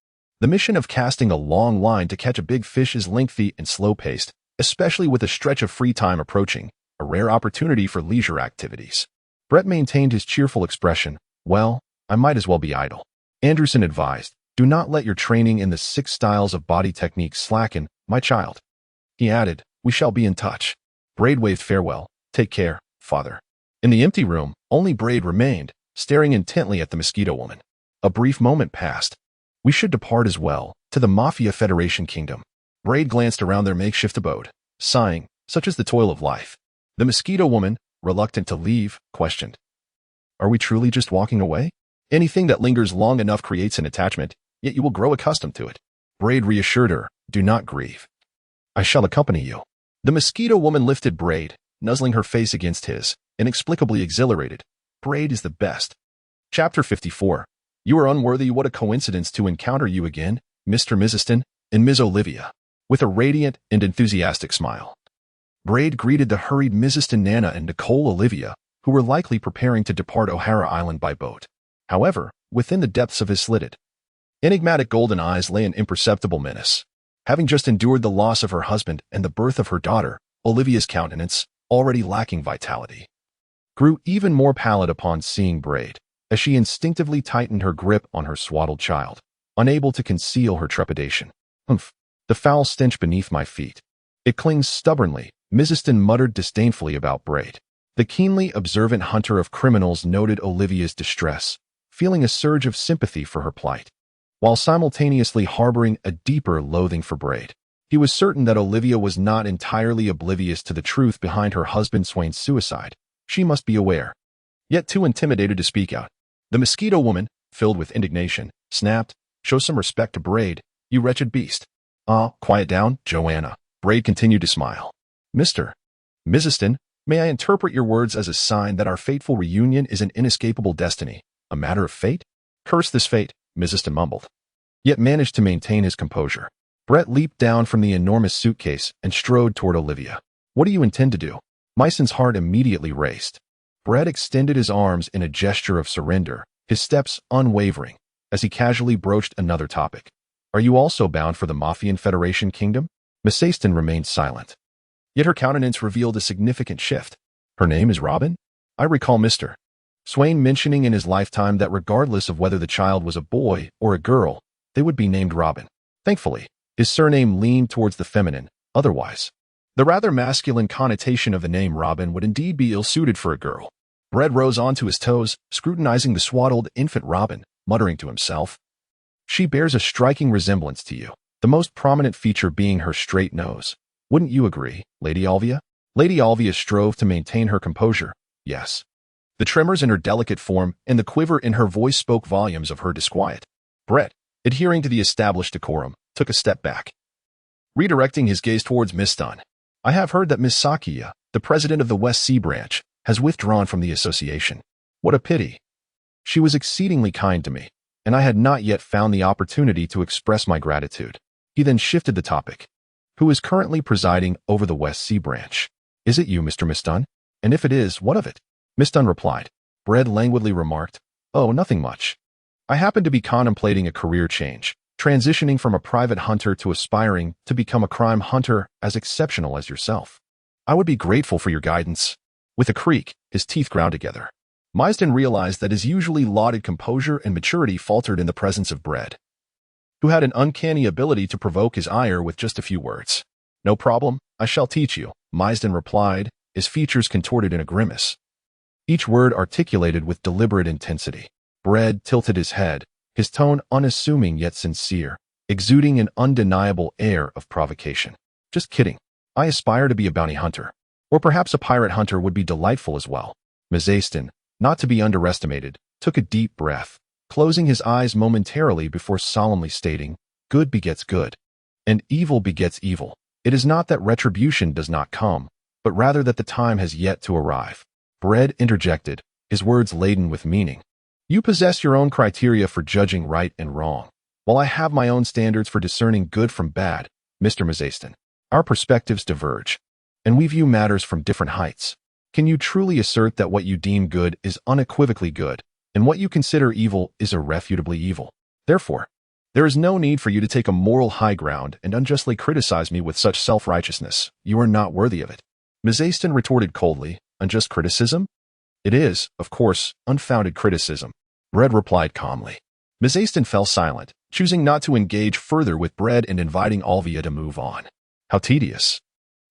S1: The mission of casting a long line to catch a big fish is lengthy and slow-paced, especially with a stretch of free time approaching, a rare opportunity for leisure activities. Brett maintained his cheerful expression. Well, I might as well be idle. Anderson advised, do not let your training in the 6 styles of body technique slacken, my child. He added, we shall be in touch. Braid waved farewell. Take care, father. In the empty room, only Braid remained, staring intently at the mosquito woman. A brief moment passed. We should depart as well, to the Mafia Federation Kingdom. Braid glanced around their makeshift abode, sighing, such is the toil of life. The mosquito woman, reluctant to leave, questioned. Are we truly just walking away? Anything that lingers long enough creates an attachment, yet you will grow accustomed to it. Braid reassured her, do not grieve. I shall accompany you. The mosquito woman lifted Braid, nuzzling her face against his, inexplicably exhilarated. Braid is the best. Chapter 54. You are unworthy. What a coincidence to encounter you again, Mr. Miziston and Ms. Olivia. With a radiant and enthusiastic smile, Braid greeted the hurried Miziston Nana and Nicole Olivia, who were likely preparing to depart O'Hara Island by boat. However, within the depths of his slitted, enigmatic golden eyes lay an imperceptible menace. Having just endured the loss of her husband and the birth of her daughter, Olivia's countenance, already lacking vitality, grew even more pallid upon seeing Braid, as she instinctively tightened her grip on her swaddled child, unable to conceal her trepidation. Humph, the foul stench beneath my feet. It clings stubbornly, Mrs. muttered disdainfully about Braid. The keenly observant hunter of criminals noted Olivia's distress, feeling a surge of sympathy for her plight, while simultaneously harboring a deeper loathing for Braid. He was certain that Olivia was not entirely oblivious to the truth behind her husband Swain's suicide. She must be aware, yet too intimidated to speak out. The mosquito woman, filled with indignation, snapped, "Show some respect to Braid, you wretched beast." "Ah, quiet down, Joanna." Braid continued to smile. Mrs. May I interpret your words as a sign that our fateful reunion is an inescapable destiny, a matter of fate?" "Curse this fate," Mrs. mumbled, yet managed to maintain his composure. Brett leaped down from the enormous suitcase and strode toward Olivia. "What do you intend to do?" Myson's heart immediately raced. Brett extended his arms in a gesture of surrender, his steps unwavering, as he casually broached another topic. "Are you also bound for the Mafian Federation Kingdom?" Mrs. remained silent, yet her countenance revealed a significant shift. "Her name is Robin?" I recall Mr. Swain mentioning in his lifetime that regardless of whether the child was a boy or a girl, they would be named Robin. Thankfully, his surname leaned towards the feminine. Otherwise, the rather masculine connotation of the name Robin would indeed be ill-suited for a girl. Brett rose onto his toes, scrutinizing the swaddled infant Robin, muttering to himself, "She bears a striking resemblance to you, the most prominent feature being her straight nose. Wouldn't you agree, Lady Alvia?" Lady Alvia strove to maintain her composure. Yes. The tremors in her delicate form and the quiver in her voice spoke volumes of her disquiet. Brett, adhering to the established decorum, took a step back, redirecting his gaze towards Miss Dunn. "I have heard that Miss Sakia, the president of the West Sea branch, has withdrawn from the association. What a pity. She was exceedingly kind to me, and I had not yet found the opportunity to express my gratitude." He then shifted the topic. "Who is currently presiding over the West Sea branch? Is it you, Mr. Miss Dunn? And if it is, what of it?" Miss Dunn replied. Brett languidly remarked, "Oh, nothing much. I happen to be contemplating a career change, transitioning from a private hunter to aspiring to become a crime hunter as exceptional as yourself. I would be grateful for your guidance." With a creak, his teeth ground together. Marsden realized that his usually lauded composure and maturity faltered in the presence of Brett, who had an uncanny ability to provoke his ire with just a few words. "No problem, I shall teach you," Marsden replied, his features contorted in a grimace, each word articulated with deliberate intensity. Brett tilted his head, his tone unassuming yet sincere, exuding an undeniable air of provocation. "Just kidding. I aspire to be a bounty hunter. Or perhaps a pirate hunter would be delightful as well." Mrs. not to be underestimated, took a deep breath, closing his eyes momentarily before solemnly stating, "Good begets good, and evil begets evil. It is not that retribution does not come, but rather that the time has yet to arrive." Brett interjected, his words laden with meaning. "You possess your own criteria for judging right and wrong, while I have my own standards for discerning good from bad, Mr. Mrs. Our perspectives diverge, and we view matters from different heights. Can you truly assert that what you deem good is unequivocally good, and what you consider evil is irrefutably evil? Therefore, there is no need for you to take a moral high ground and unjustly criticize me with such self-righteousness. You are not worthy of it." Mrs. retorted coldly, "Unjust criticism?" "It is, of course, unfounded criticism," Brett replied calmly. Mrs. fell silent, choosing not to engage further with Brett and inviting Alvia to move on. How tedious.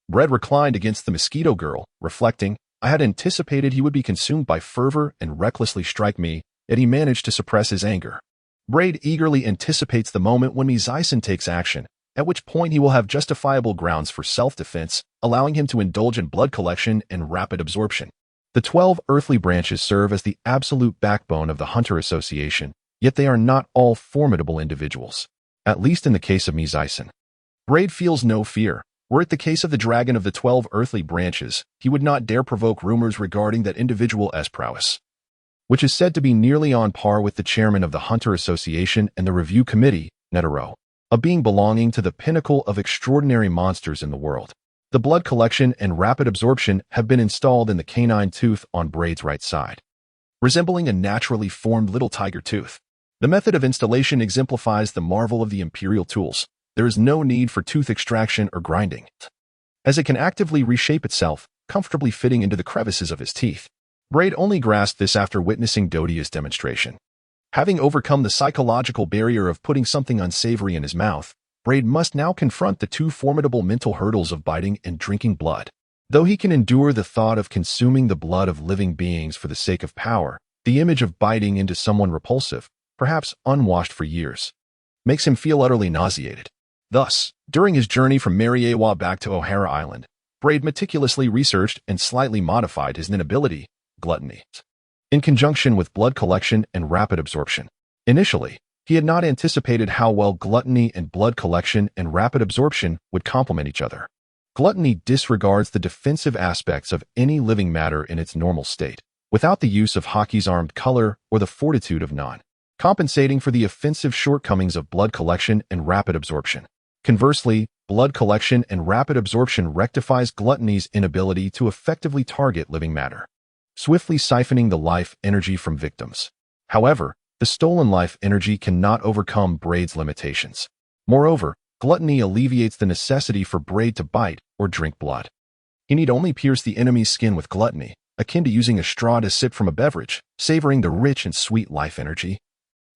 S1: Brett reclined against the mosquito girl, reflecting, "I had anticipated he would be consumed by fervor and recklessly strike me, yet he managed to suppress his anger. Braid eagerly anticipates the moment when Mrs. takes action, at which point he will have justifiable grounds for self-defense, allowing him to indulge in blood collection and rapid absorption." The 12 earthly branches serve as the absolute backbone of the Hunter Association, yet they are not all formidable individuals, at least in the case of Mrs. Braid feels no fear. Were it the case of the dragon of the 12 earthly branches, he would not dare provoke rumors regarding that individual's prowess, which is said to be nearly on par with the chairman of the Hunter Association and the Review Committee, Netero, a being belonging to the pinnacle of extraordinary monsters in the world. The blood collection and rapid absorption have been installed in the canine tooth on Braid's right side, resembling a naturally formed little tiger tooth. The method of installation exemplifies the marvel of the imperial tools. There is no need for tooth extraction or grinding, as it can actively reshape itself, comfortably fitting into the crevices of his teeth. Braid only grasped this after witnessing Dodia's demonstration. Having overcome the psychological barrier of putting something unsavory in his mouth, Braid must now confront the two formidable mental hurdles of biting and drinking blood. Though he can endure the thought of consuming the blood of living beings for the sake of power, the image of biting into someone repulsive, perhaps unwashed for years, makes him feel utterly nauseated. Thus, during his journey from Mariewa back to O'Hara Island, Braid meticulously researched and slightly modified his inability, gluttony, in conjunction with blood collection and rapid absorption. Initially, he had not anticipated how well gluttony and blood collection and rapid absorption would complement each other. Gluttony disregards the defensive aspects of any living matter in its normal state, without the use of hockey's armed color or the fortitude of compensating for the offensive shortcomings of blood collection and rapid absorption. Conversely, blood collection and rapid absorption rectifies gluttony's inability to effectively target living matter, swiftly siphoning the life energy from victims. However, the stolen life energy cannot overcome Braid's limitations. Moreover, gluttony alleviates the necessity for Braid to bite or drink blood. He need only pierce the enemy's skin with gluttony, akin to using a straw to sip from a beverage, savoring the rich and sweet life energy,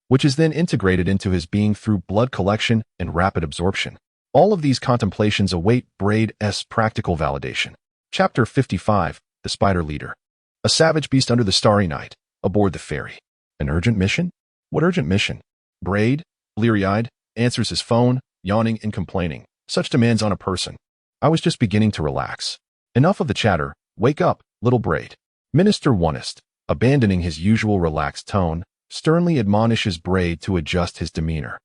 S1: which is then integrated into his being through blood collection and rapid absorption. All of these contemplations await Braid's practical validation. Chapter 55, The Spider Leader. A savage beast under the starry night, aboard the ferry. An urgent mission? What urgent mission? Braid, bleary-eyed, answers his phone, yawning and complaining. Such demands on a person. I was just beginning to relax. Enough of the chatter. Wake up, little Braid. Minister Wonist, abandoning his usual relaxed tone, sternly admonishes Braid to adjust his demeanor.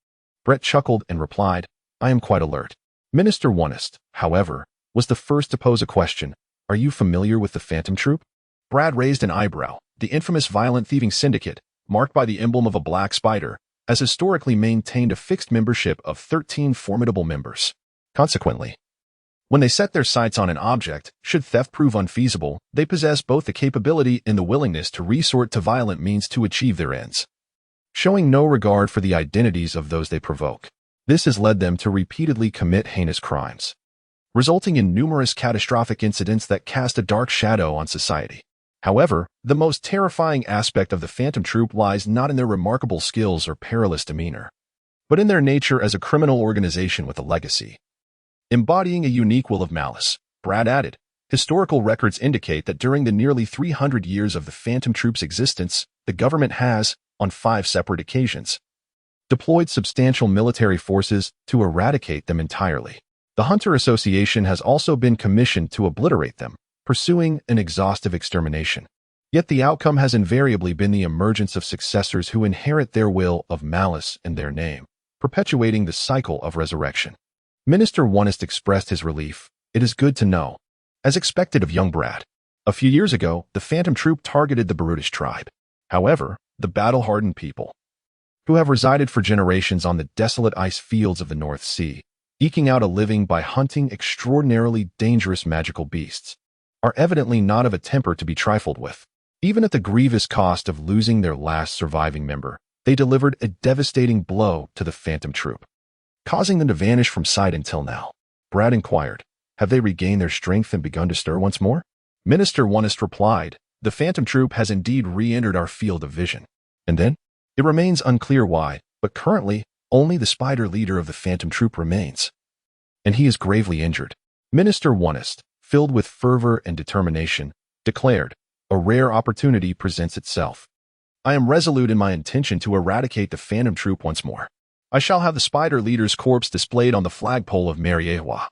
S1: Brett chuckled and replied, I am quite alert. Minister Wonist, however, was the first to pose a question. Are you familiar with the Phantom Troop? Brad raised an eyebrow. The infamous violent thieving syndicate, marked by the emblem of a black spider, has historically maintained a fixed membership of 13 formidable members. Consequently, when they set their sights on an object, should theft prove unfeasible, they possess both the capability and the willingness to resort to violent means to achieve their ends, showing no regard for the identities of those they provoke. This has led them to repeatedly commit heinous crimes, resulting in numerous catastrophic incidents that cast a dark shadow on society. However, the most terrifying aspect of the Phantom Troop lies not in their remarkable skills or perilous demeanor, but in their nature as a criminal organization with a legacy, embodying a unique will of malice. Brad added, historical records indicate that during the nearly 300 years of the Phantom Troop's existence, the government has, on 5 separate occasions, deployed substantial military forces to eradicate them entirely. The Hunter Association has also been commissioned to obliterate them, pursuing an exhaustive extermination. Yet the outcome has invariably been the emergence of successors who inherit their will of malice in their name, perpetuating the cycle of resurrection. Minister Wonist expressed his relief. It is good to know. As expected of young Brad. A few years ago, the Phantom Troop targeted the Brutish tribe. However, the battle-hardened people, who have resided for generations on the desolate ice fields of the North Sea, eking out a living by hunting extraordinarily dangerous magical beasts, are evidently not of a temper to be trifled with. Even at the grievous cost of losing their last surviving member, they delivered a devastating blow to the Phantom Troop, causing them to vanish from sight until now. Brad inquired, have they regained their strength and begun to stir once more? Minister Wonist replied, the Phantom Troop has indeed re-entered our field of vision. And then? It remains unclear why, but currently, only the Spider Leader of the Phantom Troop remains. And he is gravely injured. Minister Wonist, filled with fervor and determination, declared, a rare opportunity presents itself. I am resolute in my intention to eradicate the Phantom Troop once more. I shall have the Spider Leader's corpse displayed on the flagpole of Mariewa,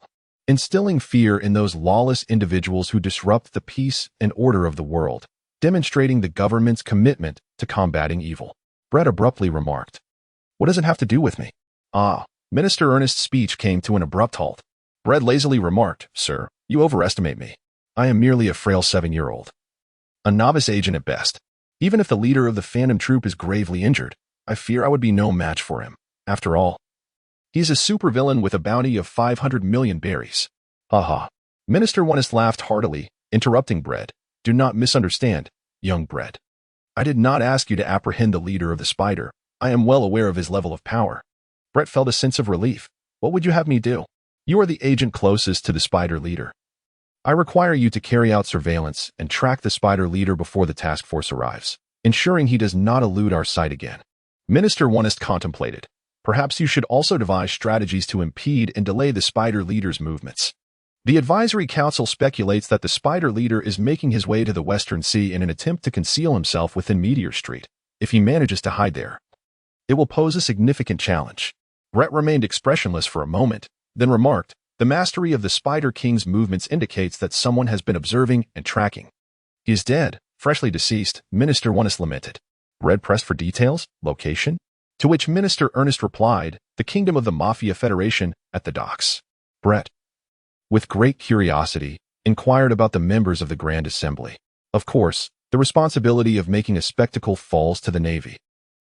S1: instilling fear in those lawless individuals who disrupt the peace and order of the world, demonstrating the government's commitment to combating evil. Brett abruptly remarked, what does it have to do with me? Minister Ernest's speech came to an abrupt halt. Brett lazily remarked, sir, you overestimate me. I am merely a frail 7-year-old, a novice agent at best. Even if the leader of the Phantom Troop is gravely injured, I fear I would be no match for him. After all, he is a supervillain with a bounty of 500 million berries. Minister Wonist laughed heartily, interrupting Brett. Do not misunderstand, young Brett. I did not ask you to apprehend the leader of the Spider. I am well aware of his level of power. Brett felt a sense of relief. What would you have me do? You are the agent closest to the Spider Leader. I require you to carry out surveillance and track the spider leader before the task force arrives, ensuring he does not elude our sight again. Minister Onest contemplated. Perhaps you should also devise strategies to impede and delay the spider leader's movements. The advisory council speculates that the spider leader is making his way to the Western Sea in an attempt to conceal himself within Meteor Street. If he manages to hide there, it will pose a significant challenge. Brett remained expressionless for a moment, then remarked, "The mastery of the Spider King's movements indicates that someone has been observing and tracking. He is dead, freshly deceased," Minister Onest lamented. Brett pressed for details, location, to which Minister Ernest replied, "The Kingdom of the Mafia Federation at the docks." Brett, with great curiosity, inquired about the members of the Grand Assembly. Of course, the responsibility of making a spectacle falls to the Navy.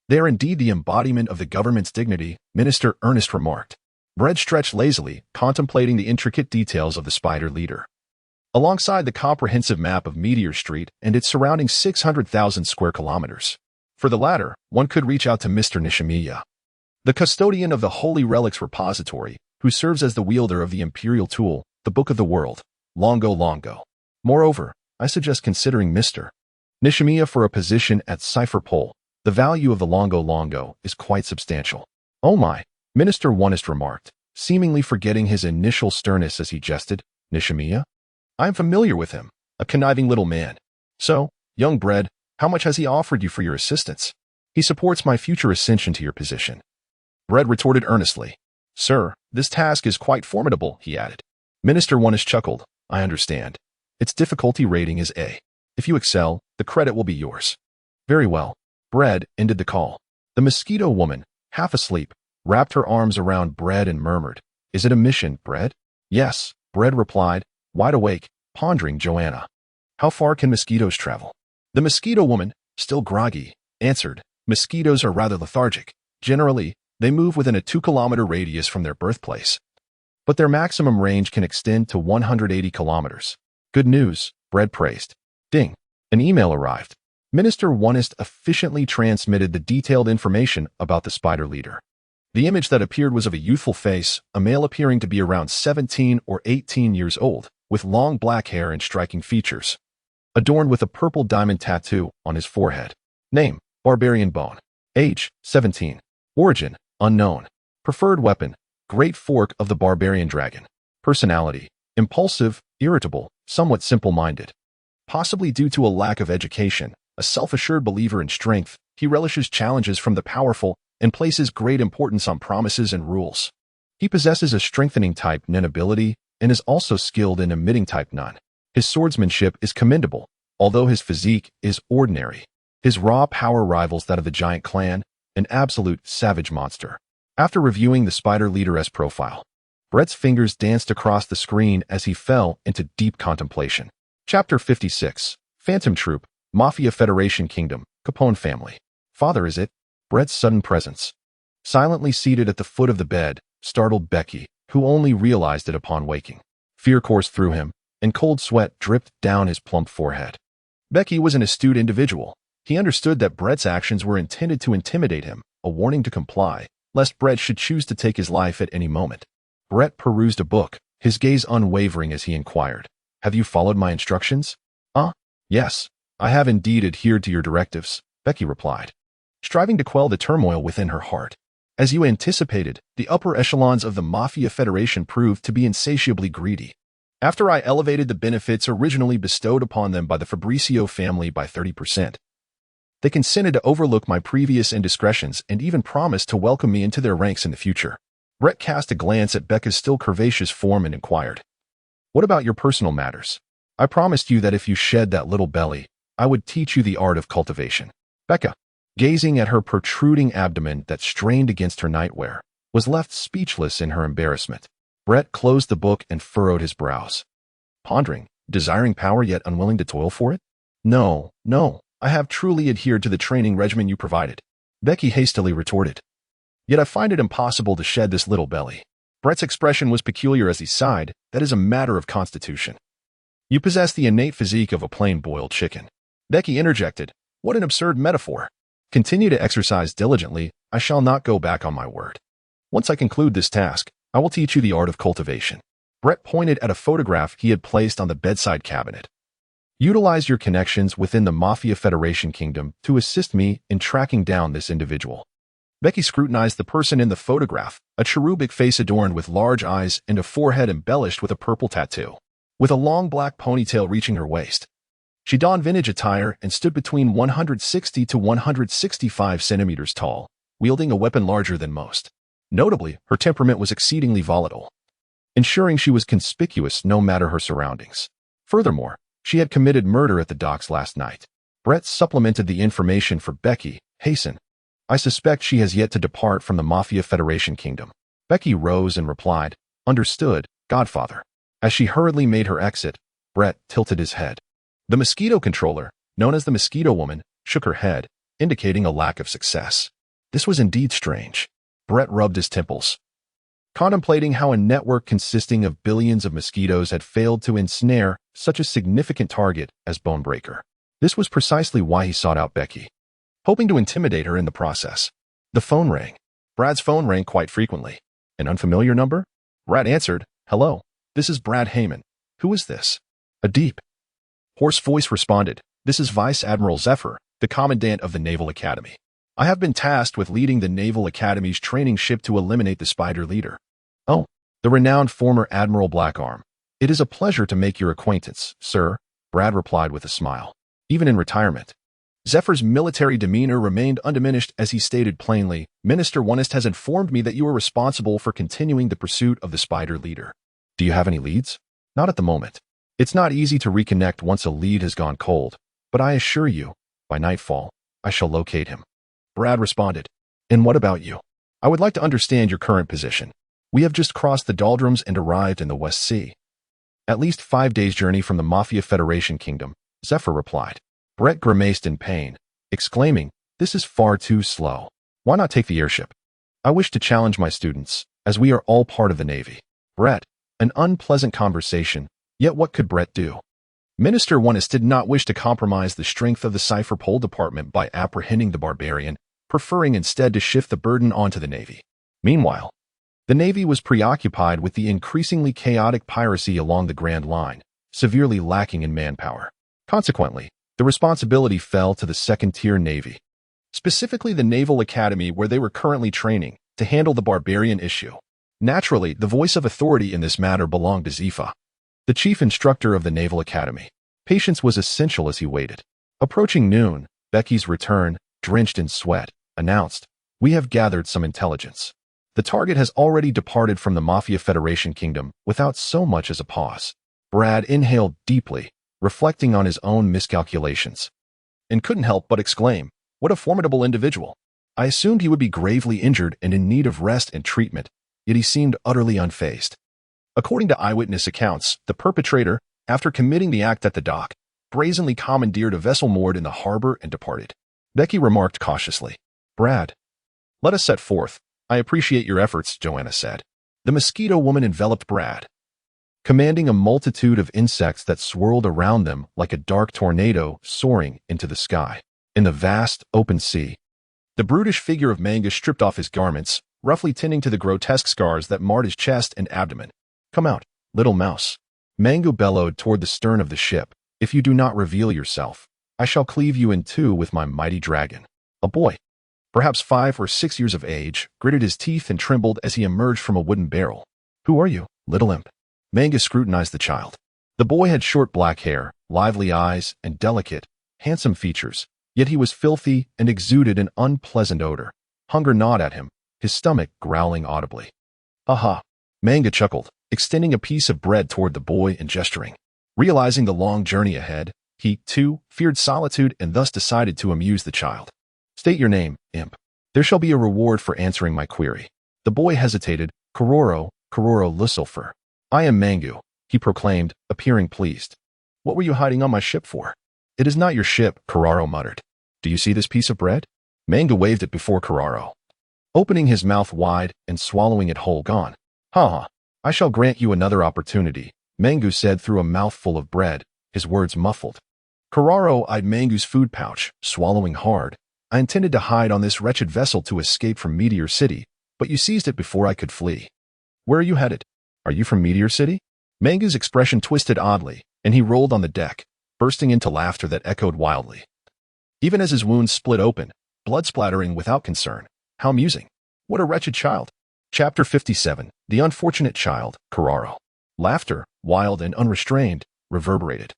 S1: "They are indeed the embodiment of the government's dignity," Minister Ernest remarked. Brett stretched lazily, contemplating the intricate details of the spider leader. Alongside the comprehensive map of Meteor Street and its surrounding 600,000 square kilometers. For the latter, one could reach out to Mr. Nishimiya, the custodian of the Holy Relics Repository, who serves as the wielder of the Imperial tool, the Book of the World, Longo. Moreover, I suggest considering Mr. Nishimiya for a position at Cipher Pole. The value of the Longo is quite substantial. "Oh my," Minister Onest remarked, seemingly forgetting his initial sternness as he jested. "Nishimiya? I am familiar with him, a conniving little man. So, young Brett, how much has he offered you for your assistance?" "He supports my future ascension to your position." Brett retorted earnestly. "Sir, this task is quite formidable," he added. Minister Onest chuckled. "I understand. Its difficulty rating is A. If you excel, the credit will be yours." "Very well." Brett ended the call. The mosquito woman, half asleep, wrapped her arms around Brett and murmured, "Is it a mission, Brett?" "Yes," Brett replied, wide awake, pondering Joanna. "How far can mosquitoes travel?" The mosquito woman, still groggy, answered, "Mosquitoes are rather lethargic. Generally, they move within a 2-kilometer radius from their birthplace. But their maximum range can extend to 180 kilometers. "Good news," Brett praised. Ding. An email arrived. Minister Onest efficiently transmitted the detailed information about the spider leader. The image that appeared was of a youthful face, a male appearing to be around 17 or 18 years old, with long black hair and striking features, adorned with a purple diamond tattoo on his forehead. Name, Barbarian Bone. Age, 17. Origin, unknown. Preferred weapon, Great Fork of the Barbarian Dragon. Personality, impulsive, irritable, somewhat simple-minded. Possibly due to a lack of education, a self-assured believer in strength, he relishes challenges from the powerful and places great importance on promises and rules. He possesses a strengthening type Nen ability and is also skilled in emitting type Nun. His swordsmanship is commendable, although his physique is ordinary. His raw power rivals that of the giant clan, an absolute savage monster. After reviewing the spider leader's profile, Brett's fingers danced across the screen as he fell into deep contemplation. Chapter 56. Phantom Troop, Mafia Federation Kingdom, Capone Family. "Father, is it?" Brett's sudden presence. Silently seated at the foot of the bed, startled Becky, who only realized it upon waking. Fear coursed through him, and cold sweat dripped down his plump forehead. Becky was an astute individual. He understood that Brett's actions were intended to intimidate him, a warning to comply, lest Brett should choose to take his life at any moment. Brett perused a book, his gaze unwavering as he inquired, "Have you followed my instructions?" Yes, I have indeed adhered to your directives," Becky replied, striving to quell the turmoil within her heart. "As you anticipated, the upper echelons of the Mafia Federation proved to be insatiably greedy. After I elevated the benefits originally bestowed upon them by the Fabricio family by 30%, they consented to overlook my previous indiscretions and even promised to welcome me into their ranks in the future." Brett cast a glance at Becca's still curvaceous form and inquired, "What about your personal matters? I promised you that if you shed that little belly, I would teach you the art of cultivation." Becca, gazing at her protruding abdomen that strained against her nightwear, was left speechless in her embarrassment. Brett closed the book and furrowed his brows, pondering, desiring power yet unwilling to toil for it. No, I have truly adhered to the training regimen you provided," Becky hastily retorted. "Yet I find it impossible to shed this little belly." Brett's expression was peculiar as he sighed. "That is a matter of constitution. You possess the innate physique of a plain boiled chicken." Becky interjected, "What an absurd metaphor. Continue to exercise diligently. I shall not go back on my word. Once I conclude this task, I will teach you the art of cultivation." Brett pointed at a photograph he had placed on the bedside cabinet. Utilize your connections within the Mafia Federation Kingdom to assist me in tracking down this individual. Becky scrutinized the person in the photograph, a cherubic face adorned with large eyes and a forehead embellished with a purple tattoo, with a long black ponytail reaching her waist. She donned vintage attire and stood between 160 to 165 centimeters tall, wielding a weapon larger than most. Notably, her temperament was exceedingly volatile, ensuring she was conspicuous no matter her surroundings. Furthermore, she had committed murder at the docks last night. Brett supplemented the information for Becky. Hasten. I suspect she has yet to depart from the Mafia Federation Kingdom. Becky rose and replied, Understood, Godfather. As she hurriedly made her exit, Brett tilted his head. The mosquito controller, known as the Mosquito Woman, shook her head, indicating a lack of success. This was indeed strange. Brett rubbed his temples, contemplating how a network consisting of billions of mosquitoes had failed to ensnare such a significant target as Bonebreaker. This was precisely why he sought out Becky, hoping to intimidate her in the process. The phone rang. Brad's phone rang quite frequently. An unfamiliar number? Brad answered, Hello, this is Brad Heyman. Who is this? A deep, hoarse voice responded, This is Vice Admiral Zephyr, the Commandant of the Naval Academy. I have been tasked with leading the Naval Academy's training ship to eliminate the Spider Leader. Oh, the renowned former Admiral Blackarm. It is a pleasure to make your acquaintance, sir, Brad replied with a smile. Even in retirement, Zephyr's military demeanor remained undiminished as he stated plainly, Minister Onest has informed me that you are responsible for continuing the pursuit of the Spider Leader. Do you have any leads? Not at the moment. It's not easy to reconnect once a lead has gone cold, but I assure you, by nightfall, I shall locate him. Brad responded, And what about you? I would like to understand your current position. We have just crossed the doldrums and arrived in the West Sea. At least 5 days' journey from the Mafia Federation Kingdom, Zephyr replied. Brett grimaced in pain, exclaiming, This is far too slow. Why not take the airship? I wish to challenge my students, as we are all part of the Navy. Brett, an unpleasant conversation, yet what could Brett do? Minister Onest did not wish to compromise the strength of the Cipher Pole Department by apprehending the barbarian, preferring instead to shift the burden onto the Navy. Meanwhile, the Navy was preoccupied with the increasingly chaotic piracy along the Grand Line, severely lacking in manpower. Consequently, the responsibility fell to the second-tier Navy, specifically the Naval Academy where they were currently training, to handle the barbarian issue. Naturally, the voice of authority in this matter belonged to Zifa, the chief instructor of the Naval Academy. Patience was essential as he waited. Approaching noon, Becky's return, drenched in sweat, announced, We have gathered some intelligence. The target has already departed from the Mafia Federation Kingdom without so much as a pause. Brad inhaled deeply, reflecting on his own miscalculations, and couldn't help but exclaim, What a formidable individual. I assumed he would be gravely injured and in need of rest and treatment, yet he seemed utterly unfazed. According to eyewitness accounts, the perpetrator, after committing the act at the dock, brazenly commandeered a vessel moored in the harbor and departed. Becky remarked cautiously, Brad, let us set forth. I appreciate your efforts, Joanna said. The Mosquito Woman enveloped Brad, commanding a multitude of insects that swirled around them like a dark tornado soaring into the sky. In the vast, open sea, the brutish figure of Manga stripped off his garments, roughly tending to the grotesque scars that marred his chest and abdomen. Come out, little mouse. Mango bellowed toward the stern of the ship. If you do not reveal yourself, I shall cleave you in two with my mighty dragon. A boy, perhaps 5 or 6 years of age, gritted his teeth and trembled as he emerged from a wooden barrel. Who are you, little imp? Manga scrutinized the child. The boy had short black hair, lively eyes, and delicate, handsome features, yet he was filthy and exuded an unpleasant odor. Hunger gnawed at him, his stomach growling audibly. Ha ha, Manga chuckled, extending a piece of bread toward the boy and gesturing. Realizing the long journey ahead, he, too, feared solitude and thus decided to amuse the child. State your name, imp. There shall be a reward for answering my query. The boy hesitated. Kororo Lucifer. I am Mangu, he proclaimed, appearing pleased. What were you hiding on my ship for? It is not your ship, Kororo muttered. Do you see this piece of bread? Mangu waved it before Kororo, opening his mouth wide and swallowing it whole. Gone. Ha ha. I shall grant you another opportunity, Mangu said through a mouthful of bread, his words muffled. Kororo eyed Mangu's food pouch, swallowing hard. I intended to hide on this wretched vessel to escape from Meteor City, but you seized it before I could flee. Where are you headed? Are you from Meteor City? Manga's expression twisted oddly, and he rolled on the deck, bursting into laughter that echoed wildly. Even as his wounds split open, blood splattering without concern. How amusing. What a wretched child. Chapter 57. The Unfortunate Child, Kuroro. Laughter, wild and unrestrained, reverberated,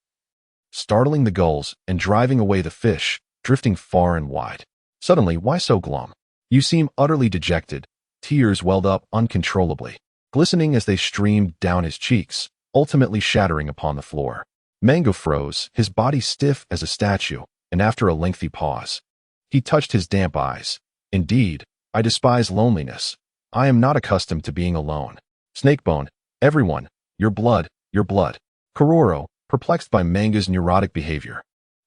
S1: startling the gulls and driving away the fish, drifting far and wide. Suddenly, why so glum? You seem utterly dejected. Tears welled up uncontrollably, glistening as they streamed down his cheeks, ultimately shattering upon the floor. Manga froze, his body stiff as a statue, and after a lengthy pause, he touched his damp eyes. Indeed, I despise loneliness. I am not accustomed to being alone. Snakebone, everyone, your blood, your blood. Kuroro, perplexed by Manga's neurotic behavior,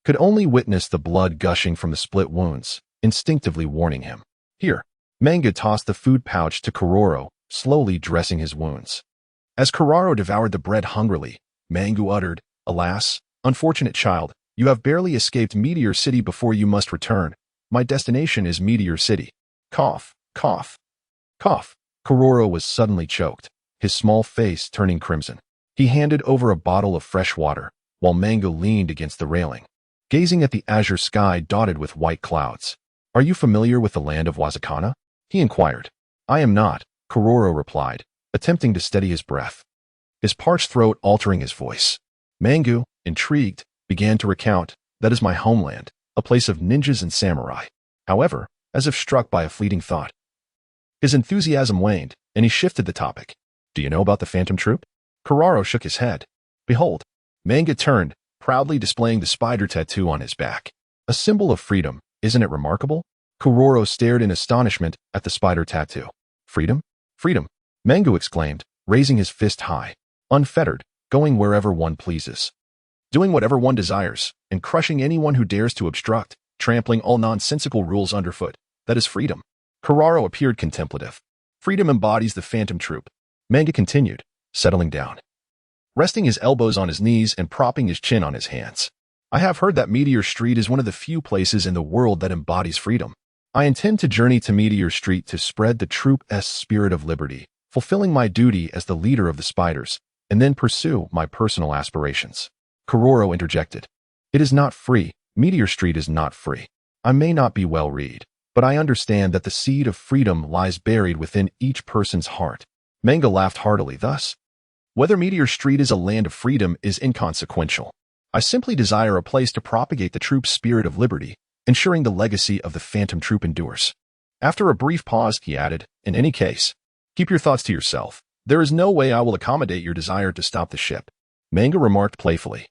S1: could only witness the blood gushing from the split wounds, instinctively warning him. Here. Manga tossed the food pouch to Kuroro, slowly dressing his wounds. As Kuroro devoured the bread hungrily, Manga uttered, Alas, unfortunate child, you have barely escaped Meteor City before you must return. My destination is Meteor City. Cough, cough, cough. Kuroro was suddenly choked, his small face turning crimson. He handed over a bottle of fresh water, while Manga leaned against the railing, gazing at the azure sky dotted with white clouds. Are you familiar with the land of Wazakana? He inquired. I am not, Kuroro replied, attempting to steady his breath, his parched throat altering his voice. Manga, intrigued, began to recount, That is my homeland, a place of ninjas and samurai. However, as if struck by a fleeting thought, his enthusiasm waned, and he shifted the topic. Do you know about the Phantom Troop? Kuroro shook his head. Behold. Manga turned, proudly displaying the spider tattoo on his back. A symbol of freedom, isn't it remarkable? Kuroro stared in astonishment at the spider tattoo. Freedom? Freedom, Manga exclaimed, raising his fist high. Unfettered, going wherever one pleases, doing whatever one desires, and crushing anyone who dares to obstruct, trampling all nonsensical rules underfoot. That is freedom. Kuroro appeared contemplative. Freedom embodies the Phantom Troop. Manga continued, settling down, resting his elbows on his knees and propping his chin on his hands. I have heard that Meteor Street is one of the few places in the world that embodies freedom. I intend to journey to Meteor Street to spread the troop's spirit of liberty, fulfilling my duty as the leader of the spiders, and then pursue my personal aspirations. Kuroro interjected. It is not free. Meteor Street is not free. I may not be well read, but I understand that the seed of freedom lies buried within each person's heart. Manga laughed heartily thus. Whether Meteor Street is a land of freedom is inconsequential. I simply desire a place to propagate the troop's spirit of liberty, ensuring the legacy of the Phantom Troop endures. After a brief pause, he added, in any case, keep your thoughts to yourself. There is no way I will accommodate your desire to stop the ship. Manga remarked playfully.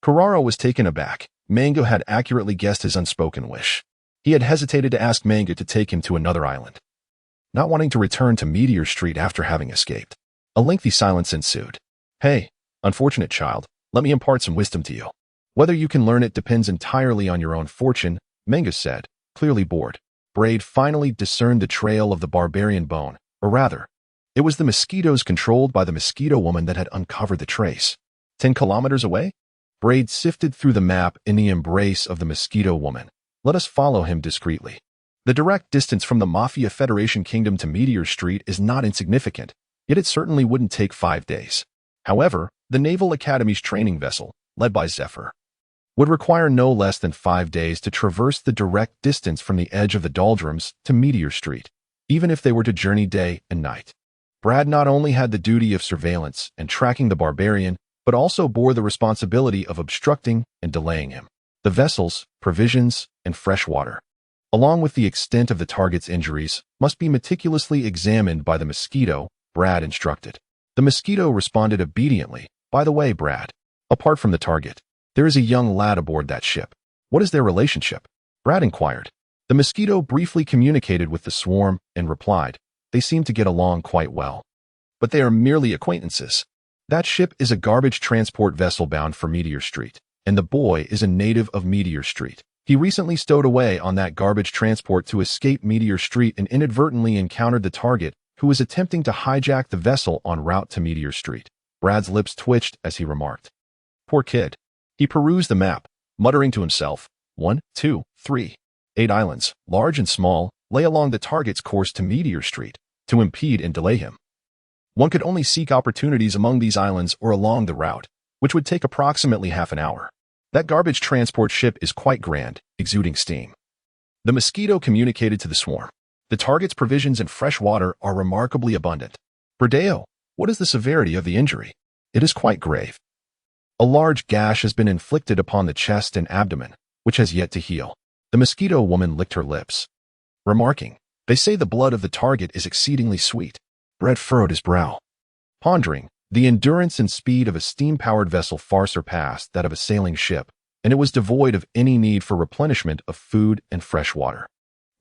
S1: Kuroro was taken aback. Manga had accurately guessed his unspoken wish. He had hesitated to ask Manga to take him to another island, not wanting to return to Meteor Street after having escaped. A lengthy silence ensued. Hey, unfortunate child, let me impart some wisdom to you. Whether you can learn it depends entirely on your own fortune, Manga said, clearly bored. Braid finally discerned the trail of the barbarian bone, or rather, it was the mosquitoes controlled by the mosquito woman that had uncovered the trace. 10 kilometers away? Braid sifted through the map in the embrace of the mosquito woman. Let us follow him discreetly. The direct distance from the Mafia Federation Kingdom to Meteor Street is not insignificant, yet it certainly wouldn't take 5 days. However, the Naval Academy's training vessel, led by Zephyr, would require no less than 5 days to traverse the direct distance from the edge of the doldrums to Meteor Street, even if they were to journey day and night. Brad not only had the duty of surveillance and tracking the barbarian, but also bore the responsibility of obstructing and delaying him. The vessels, provisions, and fresh water, along with the extent of the target's injuries, must be meticulously examined by the mosquito, Brad instructed. The mosquito responded obediently. By the way, Brad, apart from the target, there is a young lad aboard that ship. What is their relationship? Brad inquired. The mosquito briefly communicated with the swarm and replied, they seem to get along quite well. But they are merely acquaintances. That ship is a garbage transport vessel bound for Meteor Street, and the boy is a native of Meteor Street. He recently stowed away on that garbage transport to escape Meteor Street and inadvertently encountered the target, who was attempting to hijack the vessel en route to Meteor Street. Brad's lips twitched as he remarked. Poor kid. He perused the map, muttering to himself, 1, 2, 3. 8 islands, large and small, lay along the target's course to Meteor Street, to impede and delay him. One could only seek opportunities among these islands or along the route, which would take approximately half an hour. That garbage transport ship is quite grand, exuding steam. The mosquito communicated to the swarm. The target's provisions and fresh water are remarkably abundant. Bradeo, what is the severity of the injury? It is quite grave. A large gash has been inflicted upon the chest and abdomen, which has yet to heal. The mosquito woman licked her lips, remarking, "They say the blood of the target is exceedingly sweet." Brett furrowed his brow, pondering. The endurance and speed of a steam-powered vessel far surpassed that of a sailing ship, and it was devoid of any need for replenishment of food and fresh water.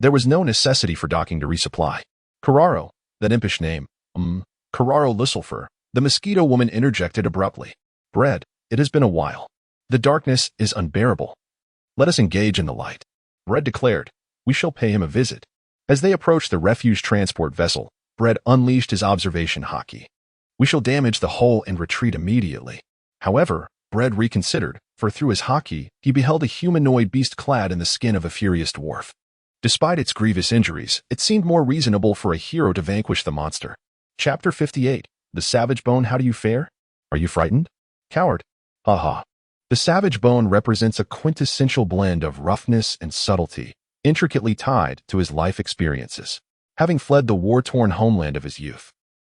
S1: There was no necessity for docking to resupply. Carraro, that impish name, Carraro Lisselfer, the mosquito woman interjected abruptly. "Bread, it has been a while. The darkness is unbearable. Let us engage in the light." Bread declared, "We shall pay him a visit." As they approached the refuge transport vessel, Bread unleashed his observation hockey. "We shall damage the hull and retreat immediately." However, Bread reconsidered, for through his hockey, he beheld a humanoid beast clad in the skin of a furious dwarf. Despite its grievous injuries, it seemed more reasonable for a hero to vanquish the monster. Chapter 58. The Savage Bone. How do you fare? Are you frightened? Coward. Haha. The Savage Bone represents a quintessential blend of roughness and subtlety, intricately tied to his life experiences. Having fled the war-torn homeland of his youth,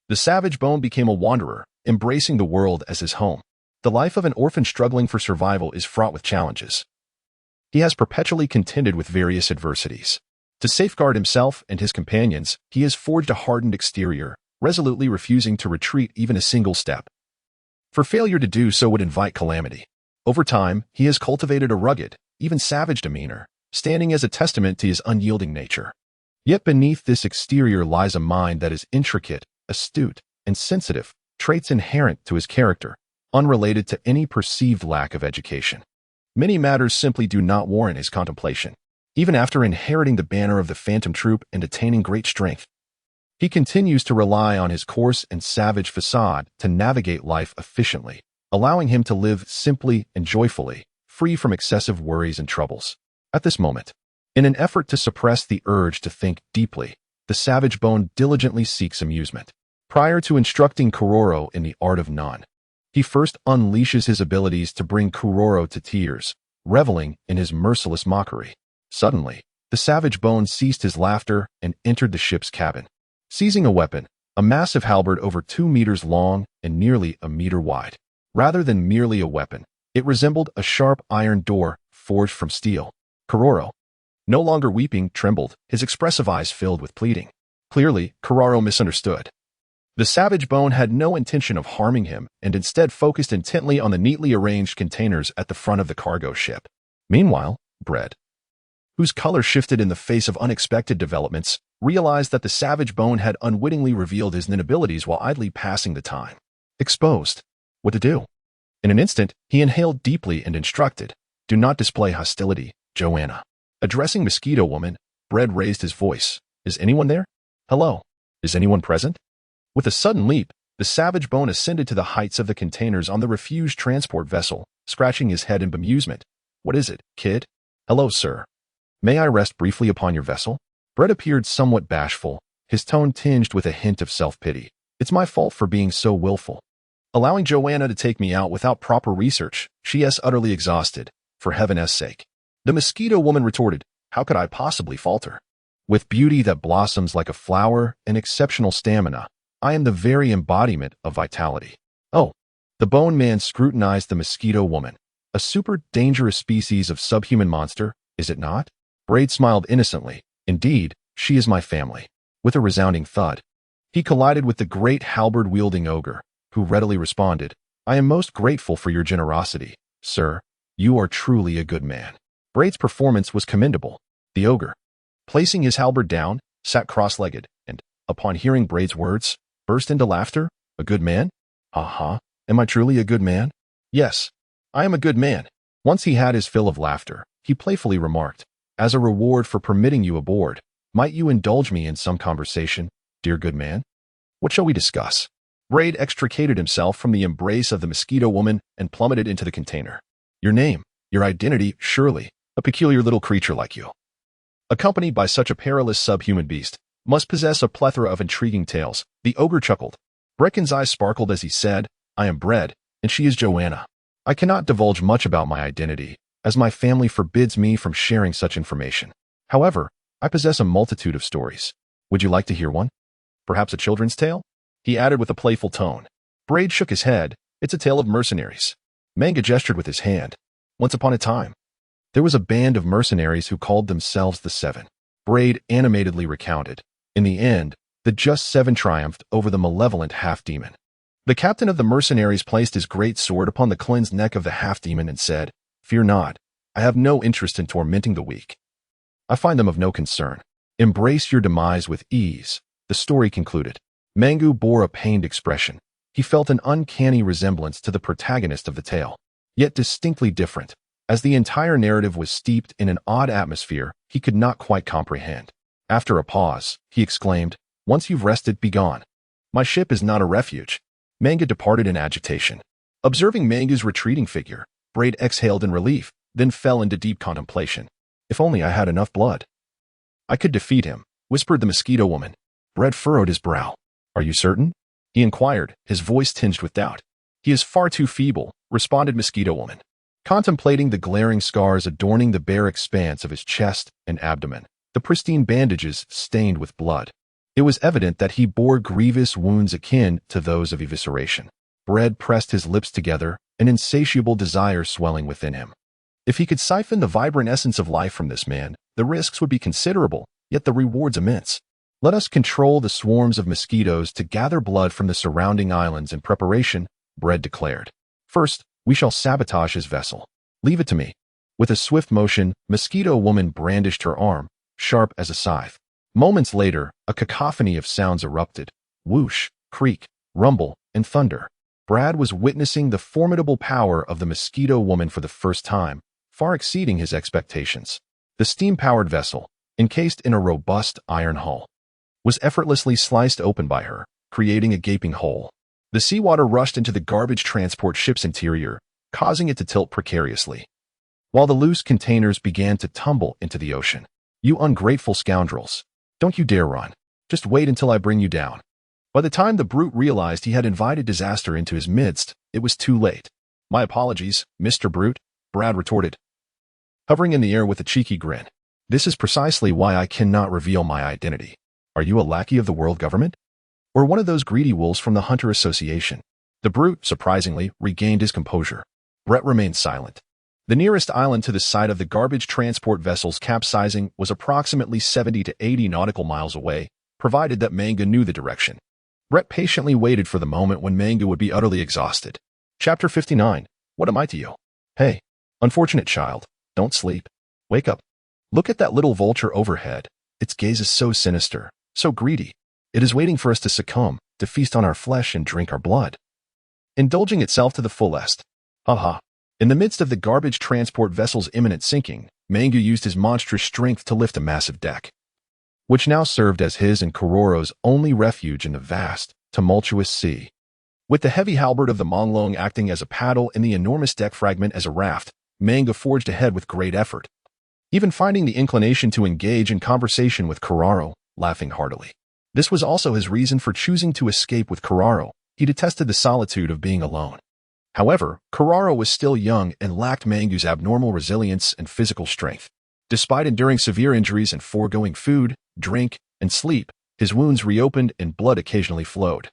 S1: the Savage Bone became a wanderer, embracing the world as his home. The life of an orphan struggling for survival is fraught with challenges. He has perpetually contended with various adversities. To safeguard himself and his companions, he has forged a hardened exterior, resolutely refusing to retreat even a single step. For failure to do so would invite calamity. Over time, he has cultivated a rugged, even savage demeanor, standing as a testament to his unyielding nature. Yet beneath this exterior lies a mind that is intricate, astute, and sensitive, traits inherent to his character, unrelated to any perceived lack of education. Many matters simply do not warrant his contemplation. Even after inheriting the banner of the Phantom Troop and attaining great strength, he continues to rely on his coarse and savage facade to navigate life efficiently, allowing him to live simply and joyfully, free from excessive worries and troubles. At this moment, in an effort to suppress the urge to think deeply, the Savage Bone diligently seeks amusement. Prior to instructing Kuroro in the art of none, he first unleashes his abilities to bring Kuroro to tears, reveling in his merciless mockery. Suddenly, the Savage Bone ceased his laughter and entered the ship's cabin. Seizing a weapon, a massive halberd over 2 meters long and nearly a meter wide. Rather than merely a weapon, it resembled a sharp iron door forged from steel. Kuroro, no longer weeping, trembled, his expressive eyes filled with pleading. Clearly, Kuroro misunderstood. The Savage Bone had no intention of harming him and instead focused intently on the neatly arranged containers at the front of the cargo ship. Meanwhile, Bread, whose color shifted in the face of unexpected developments, realized that the Savage Bone had unwittingly revealed his inabilities while idly passing the time. Exposed. What to do? In an instant, he inhaled deeply and instructed, "Do not display hostility, Joanna." Addressing Mosquito Woman, Bread raised his voice. "Is anyone there? Hello? Is anyone present?" With a sudden leap, the Savage Bone ascended to the heights of the containers on the refuge transport vessel, scratching his head in bemusement. "What is it, kid?" "Hello, sir. May I rest briefly upon your vessel?" Bread appeared somewhat bashful, his tone tinged with a hint of self-pity. "It's my fault for being so willful. Allowing Joanna to take me out without proper research, she is utterly exhausted, for heaven's sake." The Mosquito Woman retorted, "How could I possibly falter? With beauty that blossoms like a flower and exceptional stamina, I am the very embodiment of vitality." "Oh." The Bone Man scrutinized the Mosquito Woman. "A super dangerous species of subhuman monster, is it not?" Braid smiled innocently. "Indeed, she is my family." With a resounding thud, he collided with the great halberd-wielding ogre, who readily responded, "I am most grateful for your generosity, sir. You are truly a good man." Braid's performance was commendable. The ogre, placing his halberd down, sat cross-legged, and, upon hearing Braid's words, burst into laughter. "A good man? Aha, am I truly a good man?" "Yes, I am a good man." Once he had his fill of laughter, he playfully remarked, "As a reward for permitting you aboard, might you indulge me in some conversation, dear good man? What shall we discuss?" Braid extricated himself from the embrace of the Mosquito Woman and plummeted into the container. "Your name, your identity, surely, a peculiar little creature like you, accompanied by such a perilous subhuman beast, must possess a plethora of intriguing tales." The ogre chuckled. Brecken's eyes sparkled as he said, I am Bread, and she is Joanna. I cannot divulge much about my identity, as my family forbids me from sharing such information. However, I possess a multitude of stories. Would you like to hear one? Perhaps a children's tale? He added with a playful tone. Braid shook his head. It's a tale of mercenaries. Manga gestured with his hand. Once upon a time, there was a band of mercenaries who called themselves the Seven. Braid animatedly recounted. In the end, the just seven triumphed over the malevolent half-demon. The captain of the mercenaries placed his great sword upon the cleansed neck of the half-demon and said, Fear not, I have no interest in tormenting the weak. I find them of no concern. Embrace your demise with ease, the story concluded. Mangu bore a pained expression. He felt an uncanny resemblance to the protagonist of the tale, yet distinctly different, as the entire narrative was steeped in an odd atmosphere he could not quite comprehend. After a pause, he exclaimed, Once you've rested, be gone. My ship is not a refuge. Manga departed in agitation. Observing Mangu's retreating figure, Braid exhaled in relief, then fell into deep contemplation. If only I had enough blood, I could defeat him, whispered the mosquito woman. Bread furrowed his brow. Are you certain? He inquired, his voice tinged with doubt. He is far too feeble, responded mosquito woman, contemplating the glaring scars adorning the bare expanse of his chest and abdomen, the pristine bandages stained with blood. It was evident that he bore grievous wounds akin to those of evisceration. Bread pressed his lips together, an insatiable desire swelling within him. If he could siphon the vibrant essence of life from this man, the risks would be considerable, yet the rewards immense. Let us control the swarms of mosquitoes to gather blood from the surrounding islands in preparation, Bread declared. First, we shall sabotage his vessel. Leave it to me. With a swift motion, Mosquito Woman brandished her arm, sharp as a scythe. Moments later, a cacophony of sounds erupted. Whoosh, creak, rumble, and thunder. Brad was witnessing the formidable power of the Mosquito Woman for the first time, far exceeding his expectations. The steam-powered vessel, encased in a robust iron hull, was effortlessly sliced open by her, creating a gaping hole. The seawater rushed into the garbage transport ship's interior, causing it to tilt precariously, while the loose containers began to tumble into the ocean. You ungrateful scoundrels. Don't you dare run. Just wait until I bring you down. By the time the brute realized he had invited disaster into his midst, it was too late. My apologies, Mr. Brute, Brad retorted, hovering in the air with a cheeky grin. This is precisely why I cannot reveal my identity. Are you a lackey of the world government? Or one of those greedy wolves from the Hunter Association? The brute, surprisingly, regained his composure. Brett remained silent. The nearest island to the site of the garbage transport vessel's capsizing was approximately 70 to 80 nautical miles away, provided that Manga knew the direction. Brett patiently waited for the moment when Manga would be utterly exhausted. Chapter 59. What am I to you? Hey, unfortunate child, don't sleep. Wake up. Look at that little vulture overhead. Its gaze is so sinister, so greedy. It is waiting for us to succumb, to feast on our flesh and drink our blood. Indulging itself to the fullest. Ha. In the midst of the garbage transport vessel's imminent sinking, Manga used his monstrous strength to lift a massive deck, which now served as his and Kororo's only refuge in the vast, tumultuous sea. With the heavy halberd of the Monglong acting as a paddle and the enormous deck fragment as a raft, Manga forged ahead with great effort, even finding the inclination to engage in conversation with Kororo, laughing heartily. This was also his reason for choosing to escape with Kororo. He detested the solitude of being alone. However, Kororo was still young and lacked Mangu's abnormal resilience and physical strength. Despite enduring severe injuries and foregoing food, drink, and sleep, his wounds reopened and blood occasionally flowed.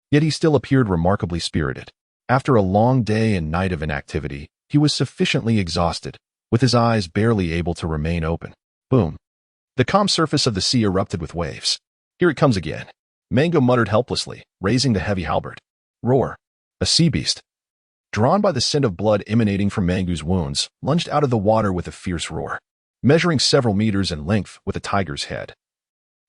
S1: Yet he still appeared remarkably spirited. After a long day and night of inactivity, he was sufficiently exhausted, with his eyes barely able to remain open. Boom. The calm surface of the sea erupted with waves. Here it comes again. Mango muttered helplessly, raising the heavy halberd. Roar. A sea beast, drawn by the scent of blood emanating from Mangu's wounds, lunged out of the water with a fierce roar, measuring several meters in length with a tiger's head.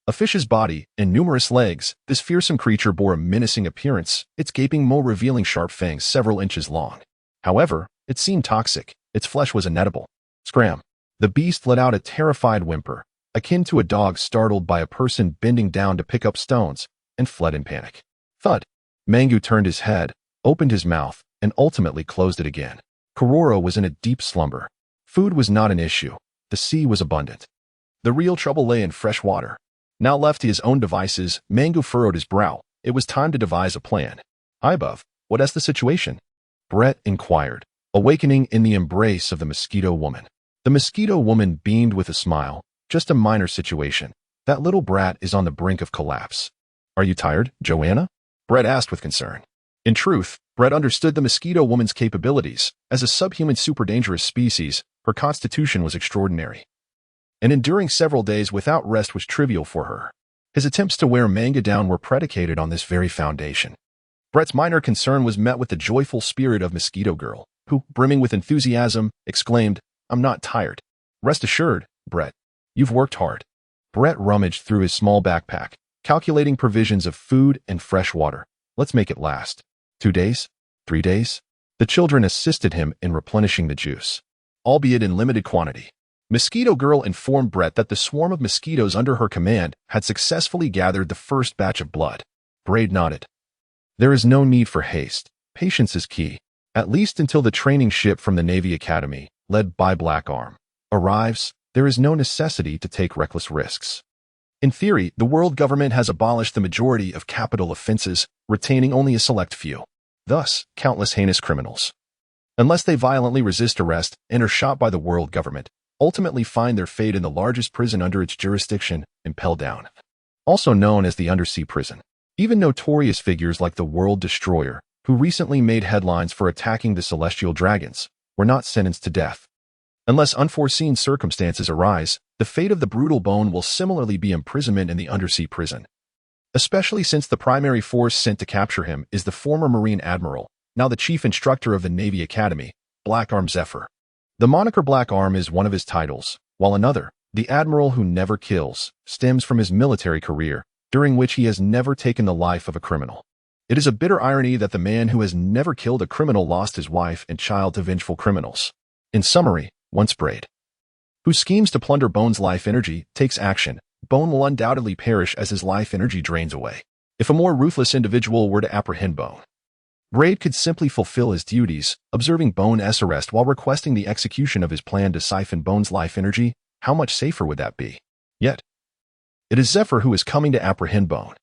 S1: A fish's body and numerous legs, this fearsome creature bore a menacing appearance, its gaping maw revealing sharp fangs several inches long. However, it seemed toxic. Its flesh was inedible. Scram. The beast let out a terrified whimper, akin to a dog startled by a person bending down to pick up stones, and fled in panic. Thud. Mangu turned his head, opened his mouth, and ultimately closed it again. Kororo was in a deep slumber. Food was not an issue. The sea was abundant. The real trouble lay in fresh water. Now left to his own devices, Mangu furrowed his brow, it was time to devise a plan. "Hi, Above. What is the situation?" Brett inquired, awakening in the embrace of the mosquito woman. The mosquito woman beamed with a smile. "Just a minor situation. That little brat is on the brink of collapse." "Are you tired, Joanna?" Brett asked with concern. In truth, Brett understood the mosquito woman's capabilities. As a subhuman super-dangerous species, her constitution was extraordinary. And enduring several days without rest was trivial for her. His attempts to wear manga down were predicated on this very foundation. Brett's minor concern was met with the joyful spirit of Mosquito Girl, who, brimming with enthusiasm, exclaimed, "I'm not tired. Rest assured, Brett. You've worked hard." Brett rummaged through his small backpack, calculating provisions of food and fresh water. "Let's make it last. 2 days? 3 days?" The children assisted him in replenishing the juice, albeit in limited quantity. Mosquito Girl informed Brett that the swarm of mosquitoes under her command had successfully gathered the first batch of blood. Brett nodded. "There is no need for haste. Patience is key, at least until the training ship from the Navy Academy, led by Black Arm, arrives. There is no necessity to take reckless risks. In theory, the world government has abolished the majority of capital offenses, retaining only a select few. Thus, countless heinous criminals, unless they violently resist arrest and are shot by the world government, ultimately find their fate in the largest prison under its jurisdiction, Impel Down, also known as the Undersea Prison. Even notorious figures like the World Destroyer, who recently made headlines for attacking the Celestial Dragons, were not sentenced to death. Unless unforeseen circumstances arise, the fate of the brutal Bone will similarly be imprisonment in the Undersea Prison, especially since the primary force sent to capture him is the former Marine Admiral, now the chief instructor of the Navy Academy, Black Arm Zephyr. The moniker Black Arm is one of his titles, while another, the Admiral Who Never Kills, stems from his military career, during which he has never taken the life of a criminal. It is a bitter irony that the man who has never killed a criminal lost his wife and child to vengeful criminals. In summary, once Braid, who schemes to plunder Bone's life energy, takes action, Bone will undoubtedly perish as his life energy drains away. If a more ruthless individual were to apprehend Bone, Braid could simply fulfill his duties, observing Bone's arrest while requesting the execution of his plan to siphon Bone's life energy. How much safer would that be? Yet, it is Zephyr who is coming to apprehend Bone.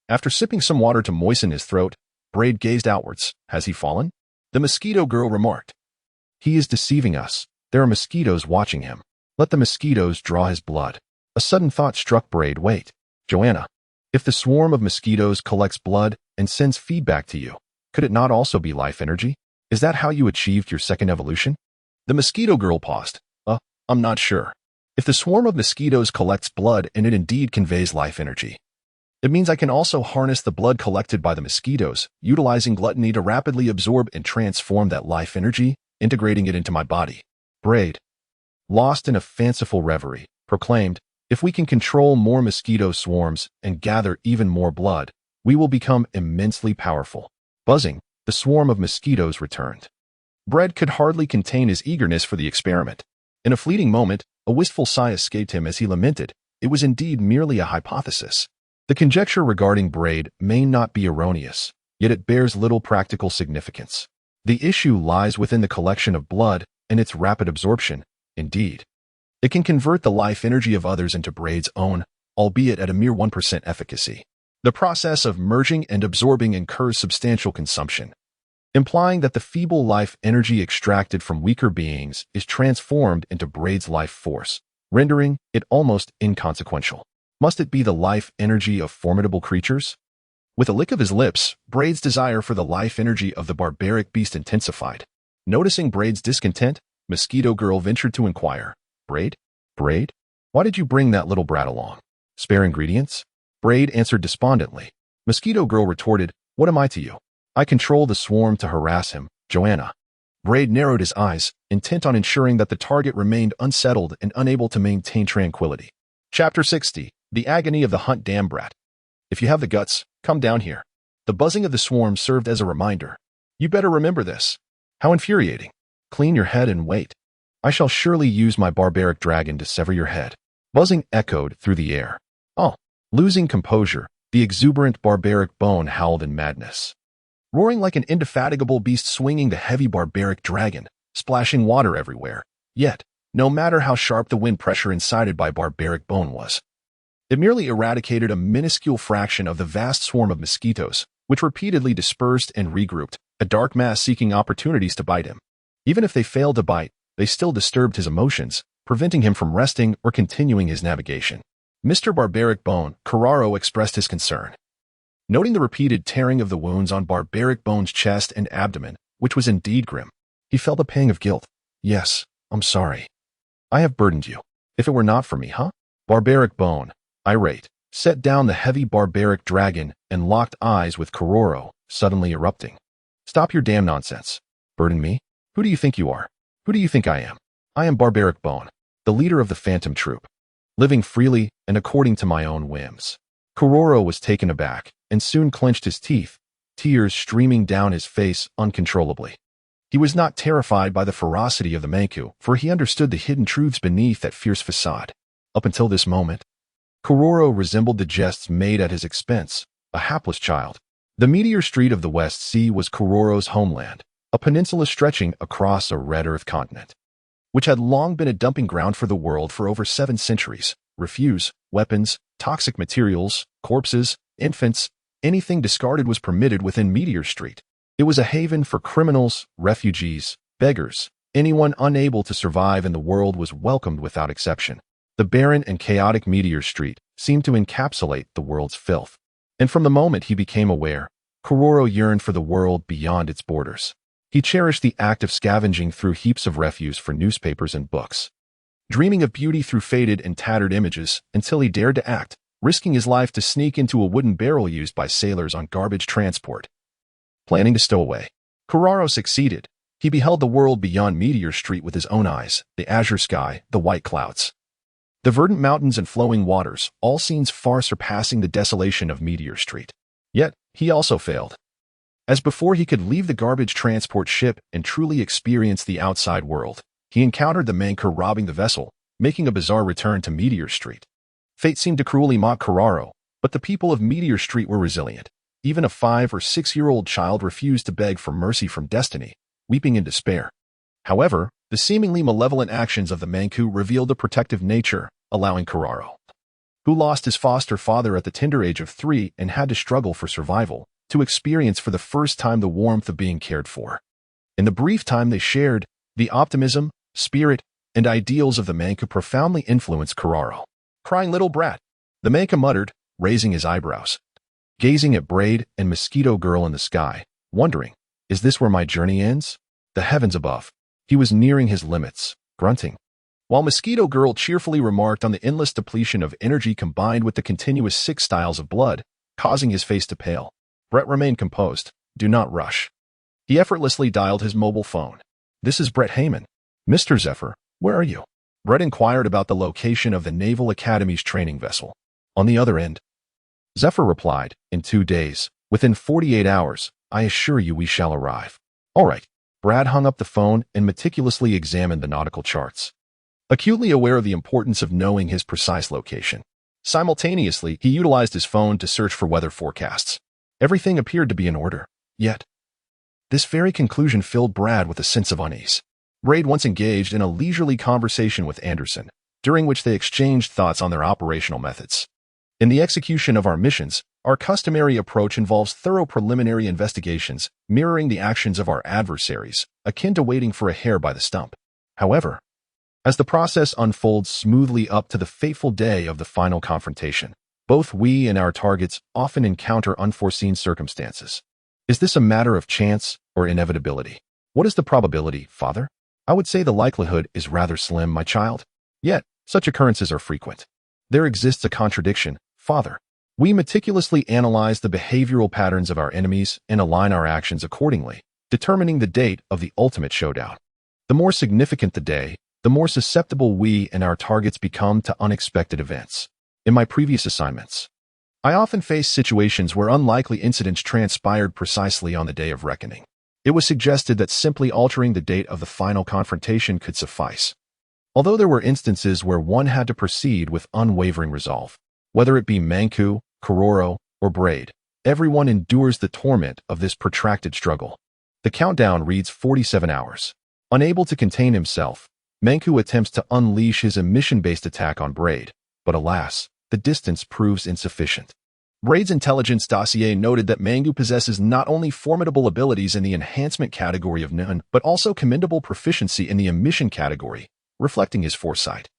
S1: After sipping some water to moisten his throat, Braid gazed outwards. "Has he fallen?" The Mosquito Girl remarked. "He is deceiving us. There are mosquitoes watching him. Let the mosquitoes draw his blood." A sudden thought struck Braid. "Wait, Joanna. If the swarm of mosquitoes collects blood and sends feedback to you, could it not also be life energy? Is that how you achieved your second evolution?" The Mosquito Girl paused. I'm not sure. If the swarm of mosquitoes collects blood and it indeed conveys life energy, it means I can also harness the blood collected by the mosquitoes, utilizing gluttony to rapidly absorb and transform that life energy, integrating it into my body." Braid, lost in a fanciful reverie, proclaimed, "If we can control more mosquito swarms and gather even more blood, we will become immensely powerful." Buzzing, the swarm of mosquitoes returned. Braid could hardly contain his eagerness for the experiment. In a fleeting moment, a wistful sigh escaped him as he lamented, it was indeed merely a hypothesis. The conjecture regarding Braid may not be erroneous, yet it bears little practical significance. The issue lies within the collection of blood and its rapid absorption. Indeed, it can convert the life energy of others into Braid's own, albeit at a mere 1% efficacy. The process of merging and absorbing incurs substantial consumption, implying that the feeble life energy extracted from weaker beings is transformed into Braid's life force, rendering it almost inconsequential. Must it be the life energy of formidable creatures? With a lick of his lips, Braid's desire for the life energy of the barbaric beast intensified. Noticing Braid's discontent, Mosquito Girl ventured to inquire, Braid? Why did you bring that little brat along? Spare ingredients?" Braid answered despondently. Mosquito Girl retorted, "What am I to you? I control the swarm to harass him, Joanna." Braid narrowed his eyes, intent on ensuring that the target remained unsettled and unable to maintain tranquility. Chapter 60. The Agony of the Hunt Dam Brat. "If you have the guts, come down here." The buzzing of the swarm served as a reminder. "You better remember this." "How infuriating. Clean your head and wait. I shall surely use my barbaric dragon to sever your head." Buzzing echoed through the air. "Oh." Losing composure, the exuberant barbaric Bone howled in madness, roaring like an indefatigable beast swinging the heavy barbaric dragon, splashing water everywhere. Yet, no matter how sharp the wind pressure incited by barbaric Bone was, It merely eradicated a minuscule fraction of the vast swarm of mosquitoes, which repeatedly dispersed and regrouped, a dark mass seeking opportunities to bite him. Even if they failed to bite, they still disturbed his emotions, preventing him from resting or continuing his navigation. Mr. Barbaric Bone, Kuraro expressed his concern. Noting the repeated tearing of the wounds on Barbaric Bone's chest and abdomen, which was indeed grim, he felt a pang of guilt. Yes, I'm sorry. I have burdened you. If it were not for me, huh? Barbaric Bone, irate, set down the heavy barbaric dragon and locked eyes with Kuroro, suddenly erupting. Stop your damn nonsense. Burden me? Who do you think you are? Who do you think I am? I am Barbaric Bone, the leader of the Phantom Troop, living freely and according to my own whims. Kuroro was taken aback and soon clenched his teeth, tears streaming down his face uncontrollably. He was not terrified by the ferocity of the Manku, for he understood the hidden truths beneath that fierce facade. Up until this moment, Kuroro resembled the jests made at his expense, a hapless child. The meteor street of the West Sea was Kuroro's homeland, a peninsula stretching across a red earth continent, which had long been a dumping ground for the world for over 7 centuries. Refuse, weapons, toxic materials, corpses, infants, anything discarded was permitted within Meteor Street. It was a haven for criminals, refugees, beggars. Anyone unable to survive in the world was welcomed without exception. The barren and chaotic Meteor Street seemed to encapsulate the world's filth. And from the moment he became aware, Kuroro yearned for the world beyond its borders. He cherished the act of scavenging through heaps of refuse for newspapers and books, dreaming of beauty through faded and tattered images until he dared to act, risking his life to sneak into a wooden barrel used by sailors on garbage transport. Planning to stow away, Kuroro succeeded. He beheld the world beyond Meteor Street with his own eyes, the azure sky, the white clouds, the verdant mountains and flowing waters, all scenes far surpassing the desolation of Meteor Street. Yet, he also failed. As before he could leave the garbage transport ship and truly experience the outside world, he encountered the Mankur robbing the vessel, making a bizarre return to Meteor Street. Fate seemed to cruelly mock Kuroro, but the people of Meteor Street were resilient. Even a 5- or 6-year-old child refused to beg for mercy from destiny, weeping in despair. However, the seemingly malevolent actions of the Manku revealed a protective nature, allowing Kuroro, who lost his foster father at the tender age of 3 and had to struggle for survival, to experience for the first time the warmth of being cared for. In the brief time they shared, the optimism, spirit, and ideals of the Manku profoundly influenced Kuroro. Crying little brat, the Manku muttered, raising his eyebrows, gazing at Braid and Mosquito Girl in the sky, wondering, is this where my journey ends? The heavens above. He was nearing his limits, grunting, while Mosquito Girl cheerfully remarked on the endless depletion of energy combined with the continuous 6 styles of blood, causing his face to pale. Brett remained composed. Do not rush. He effortlessly dialed his mobile phone. This is Brett Heyman. Mr. Zephyr, where are you? Brett inquired about the location of the Naval Academy's training vessel. On the other end, Zephyr replied, in 2 days, within 48 hours, I assure you we shall arrive. All right. Brad hung up the phone and meticulously examined the nautical charts, acutely aware of the importance of knowing his precise location. Simultaneously, he utilized his phone to search for weather forecasts. Everything appeared to be in order. Yet, this very conclusion filled Brad with a sense of unease. Braid once engaged in a leisurely conversation with Anderson, during which they exchanged thoughts on their operational methods. In the execution of our missions, our customary approach involves thorough preliminary investigations, mirroring the actions of our adversaries, akin to waiting for a hare by the stump. However, as the process unfolds smoothly up to the fateful day of the final confrontation, both we and our targets often encounter unforeseen circumstances. Is this a matter of chance or inevitability? What is the probability, Father? I would say the likelihood is rather slim, my child. Yet, such occurrences are frequent. There exists a contradiction, Father. We meticulously analyze the behavioral patterns of our enemies and align our actions accordingly, determining the date of the ultimate showdown. The more significant the day, the more susceptible we and our targets become to unexpected events. In my previous assignments, I often faced situations where unlikely incidents transpired precisely on the day of reckoning. It was suggested that simply altering the date of the final confrontation could suffice, although there were instances where one had to proceed with unwavering resolve. Whether it be Manku, Kuroro, or Braid, everyone endures the torment of this protracted struggle. The countdown reads 47 hours. Unable to contain himself, Manku attempts to unleash his emission-based attack on Braid, but alas, the distance proves insufficient. Braid's intelligence dossier noted that Mangu possesses not only formidable abilities in the enhancement category of none, but also commendable proficiency in the emission category, reflecting his foresight.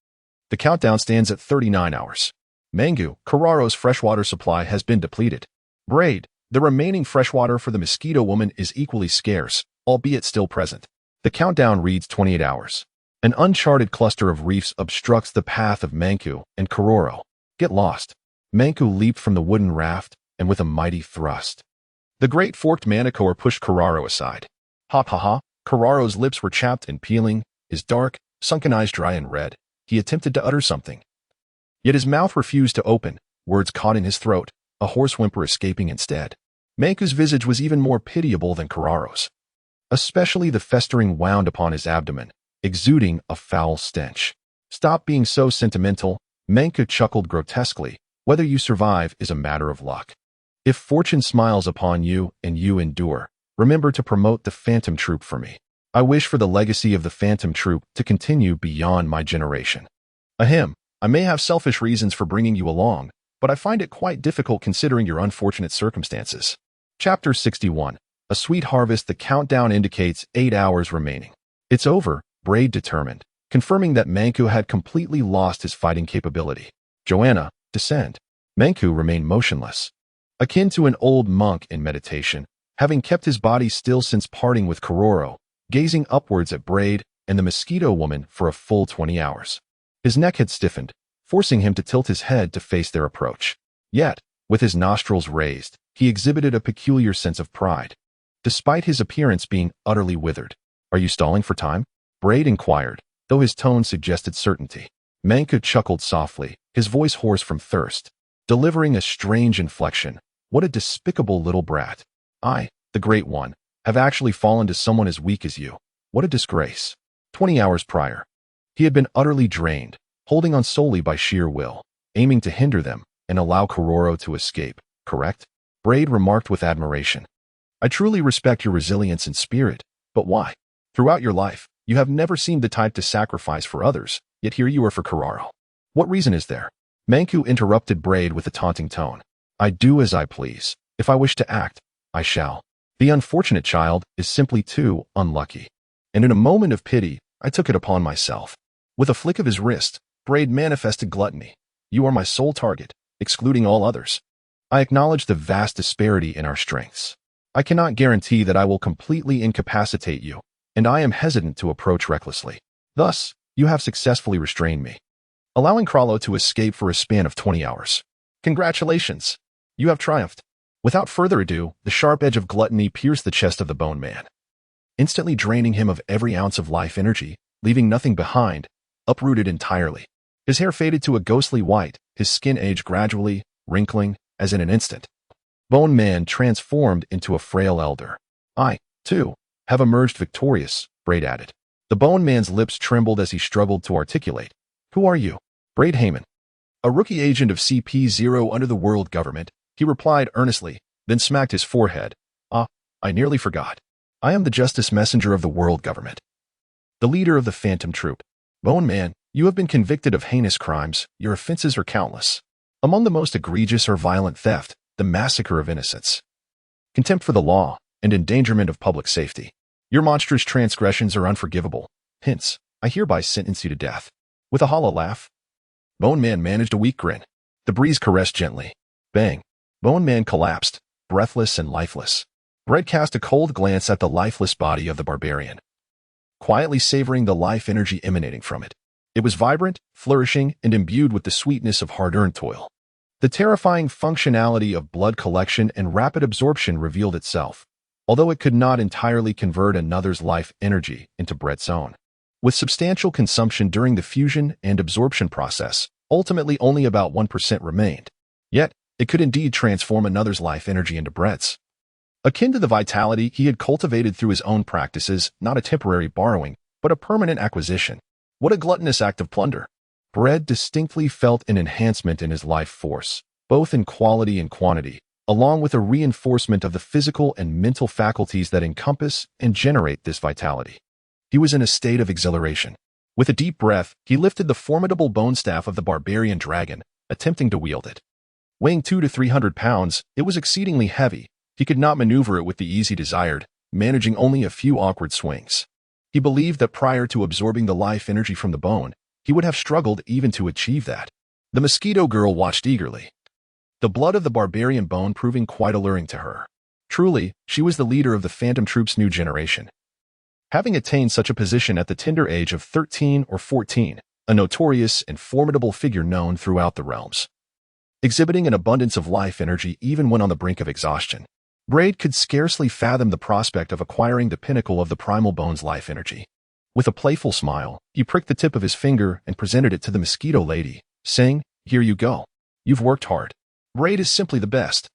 S1: The countdown stands at 39 hours. Mangu, Kararo's freshwater supply has been depleted. Braid, the remaining freshwater for the mosquito woman is equally scarce, albeit still present. The countdown reads 28 hours. An uncharted cluster of reefs obstructs the path of Manku and Karoro. Get lost. Manku leaped from the wooden raft, and with a mighty thrust, the great forked manicore pushed Kararo aside. Ha ha ha, Kararo's lips were chapped and peeling, his dark, sunken eyes dry and red. He attempted to utter something. Yet his mouth refused to open, words caught in his throat, a hoarse whimper escaping instead. Manku's visage was even more pitiable than Kararo's. Especially the festering wound upon his abdomen, exuding a foul stench. Stop being so sentimental, Manku chuckled grotesquely. Whether you survive is a matter of luck. If fortune smiles upon you and you endure, remember to promote the Phantom Troop for me. I wish for the legacy of the Phantom Troop to continue beyond my generation. Ahem, I may have selfish reasons for bringing you along, but I find it quite difficult considering your unfortunate circumstances. Chapter 61. A Sweet Harvest. The countdown indicates 8 hours remaining. It's over, Braid determined, confirming that Manku had completely lost his fighting capability. Joanna, descend. Manku remained motionless, akin to an old monk in meditation, having kept his body still since parting with Karoro, gazing upwards at Braid and the mosquito woman for a full 20 hours. His neck had stiffened, forcing him to tilt his head to face their approach. Yet, with his nostrils raised, he exhibited a peculiar sense of pride, despite his appearance being utterly withered. Are you stalling for time? Braid inquired, though his tone suggested certainty. Manku chuckled softly, his voice hoarse from thirst, delivering a strange inflection. What a despicable little brat. I, the Great One, have actually fallen to someone as weak as you. What a disgrace. 20 hours prior, he had been utterly drained, holding on solely by sheer will, aiming to hinder them and allow Karoro to escape, correct? Braid remarked with admiration. I truly respect your resilience and spirit, but why? Throughout your life, you have never seemed the type to sacrifice for others, yet here you are for Kararo. What reason is there? Manku interrupted Braid with a taunting tone. I do as I please. If I wish to act, I shall. The unfortunate child is simply too unlucky. And in a moment of pity, I took it upon myself. With a flick of his wrist, Braid manifested gluttony. You are my sole target, excluding all others. I acknowledge the vast disparity in our strengths. I cannot guarantee that I will completely incapacitate you, and I am hesitant to approach recklessly. Thus, you have successfully restrained me, allowing Krallo to escape for a span of 20 hours. Congratulations! You have triumphed. Without further ado, the sharp edge of gluttony pierced the chest of the Bone Man, instantly draining him of every ounce of life energy, leaving nothing behind, uprooted entirely. His hair faded to a ghostly white, his skin aged gradually, wrinkling, as in an instant. Bone Man transformed into a frail elder. I, too, have emerged victorious, Braid added. The Bone Man's lips trembled as he struggled to articulate. Who are you? Braid Heyman. A rookie agent of CP0 under the world government, he replied earnestly, then smacked his forehead. I nearly forgot. I am the Justice Messenger of the world government, the leader of the Phantom Troop. Bone Man, you have been convicted of heinous crimes. Your offenses are countless. Among the most egregious are violent theft, the massacre of innocents, contempt for the law, and endangerment of public safety. Your monstrous transgressions are unforgivable. Hence, I hereby sentence you to death. With a hollow laugh, Bone Man managed a weak grin. The breeze caressed gently. Bang! Bone Man collapsed, breathless and lifeless. Braid cast a cold glance at the lifeless body of the barbarian, quietly savoring the life energy emanating from it. It was vibrant, flourishing, and imbued with the sweetness of hard-earned toil. The terrifying functionality of blood collection and rapid absorption revealed itself, although it could not entirely convert another's life energy into Brett's own. With substantial consumption during the fusion and absorption process, ultimately only about 1% remained. Yet, it could indeed transform another's life energy into Brett's. Akin to the vitality he had cultivated through his own practices, not a temporary borrowing, but a permanent acquisition. What a gluttonous act of plunder! Brett distinctly felt an enhancement in his life force, both in quality and quantity, along with a reinforcement of the physical and mental faculties that encompass and generate this vitality. He was in a state of exhilaration. With a deep breath, he lifted the formidable bone staff of the barbarian dragon, attempting to wield it. Weighing 200 to 300 pounds, it was exceedingly heavy. He could not maneuver it with the ease he desired, managing only a few awkward swings. He believed that prior to absorbing the life energy from the bone, he would have struggled even to achieve that. The mosquito girl watched eagerly, the blood of the barbarian bone proving quite alluring to her. Truly, she was the leader of the Phantom Troop's new generation. Having attained such a position at the tender age of 13 or 14, a notorious and formidable figure known throughout the realms. Exhibiting an abundance of life energy even when on the brink of exhaustion, Braid could scarcely fathom the prospect of acquiring the pinnacle of the primal bone's life energy. With a playful smile, he pricked the tip of his finger and presented it to the mosquito lady, saying, "Here you go. You've worked hard. Braid is simply the best."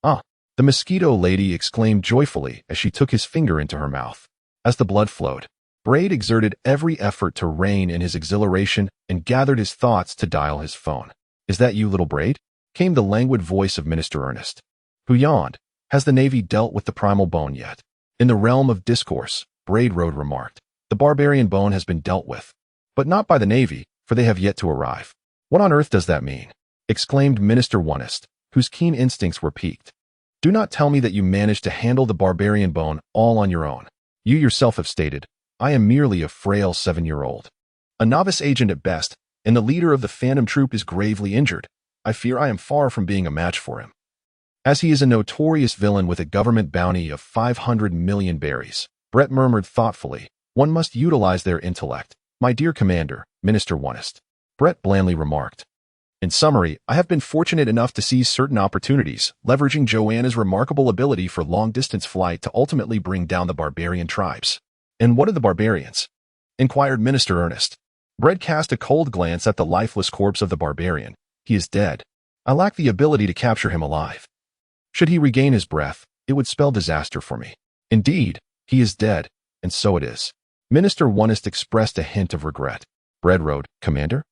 S1: "Ah," the mosquito lady exclaimed joyfully as she took his finger into her mouth. As the blood flowed, Braid exerted every effort to rein in his exhilaration and gathered his thoughts to dial his phone. "Is that you, little Braid?" came the languid voice of Minister Ernest, who yawned. "Has the Navy dealt with the primal bone yet?" In the realm of discourse, Braid Road remarked, "The barbarian bone has been dealt with, but not by the Navy, for they have yet to arrive." "What on earth does that mean?" exclaimed Minister Onest, whose keen instincts were piqued. "Do not tell me that you managed to handle the barbarian bone all on your own. You yourself have stated, I am merely a frail 7-year-old. A novice agent at best, and the leader of the Phantom Troop is gravely injured. I fear I am far from being a match for him. As he is a notorious villain with a government bounty of 500 million berries," Brett murmured thoughtfully. "One must utilize their intellect, my dear Commander," Minister Onest. Brett blandly remarked. "In summary, I have been fortunate enough to seize certain opportunities, leveraging Joanna's remarkable ability for long-distance flight to ultimately bring down the barbarian tribes." "And what of the barbarians?" inquired Minister Ernest. Brett cast a cold glance at the lifeless corpse of the barbarian. "He is dead. I lack the ability to capture him alive. Should he regain his breath, it would spell disaster for me. Indeed, he is dead, and so it is." Minister Onest expressed a hint of regret. Brett wrote, "Commander?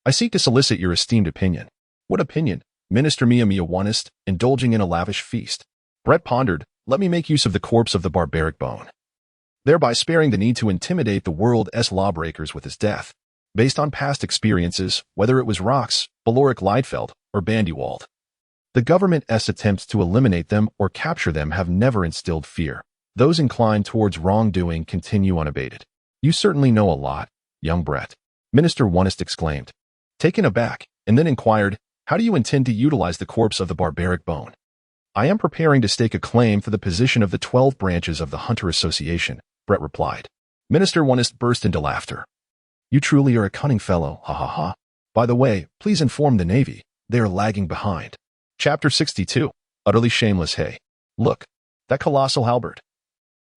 S1: I seek to solicit your esteemed opinion." "What opinion?" Minister Mia Onest, indulging in a lavish feast. Brett pondered, "Let me make use of the corpse of the barbaric bone, thereby sparing the need to intimidate the world's lawbreakers with his death. Based on past experiences, whether it was Rox, Baloric Leidfeld, or Bandywald, the government's attempts to eliminate them or capture them have never instilled fear. Those inclined towards wrongdoing continue unabated." "You certainly know a lot, young Brett," Minister Onest exclaimed, taken aback, and then inquired, "How do you intend to utilize the corpse of the barbaric bone?" "I am preparing to stake a claim for the position of the 12 branches of the Hunter Association," Brett replied. Minister Onest burst into laughter. "You truly are a cunning fellow, ha ha ha. By the way, please inform the Navy. They are lagging behind." Chapter 62. Utterly shameless. "Hey, look, that colossal halberd.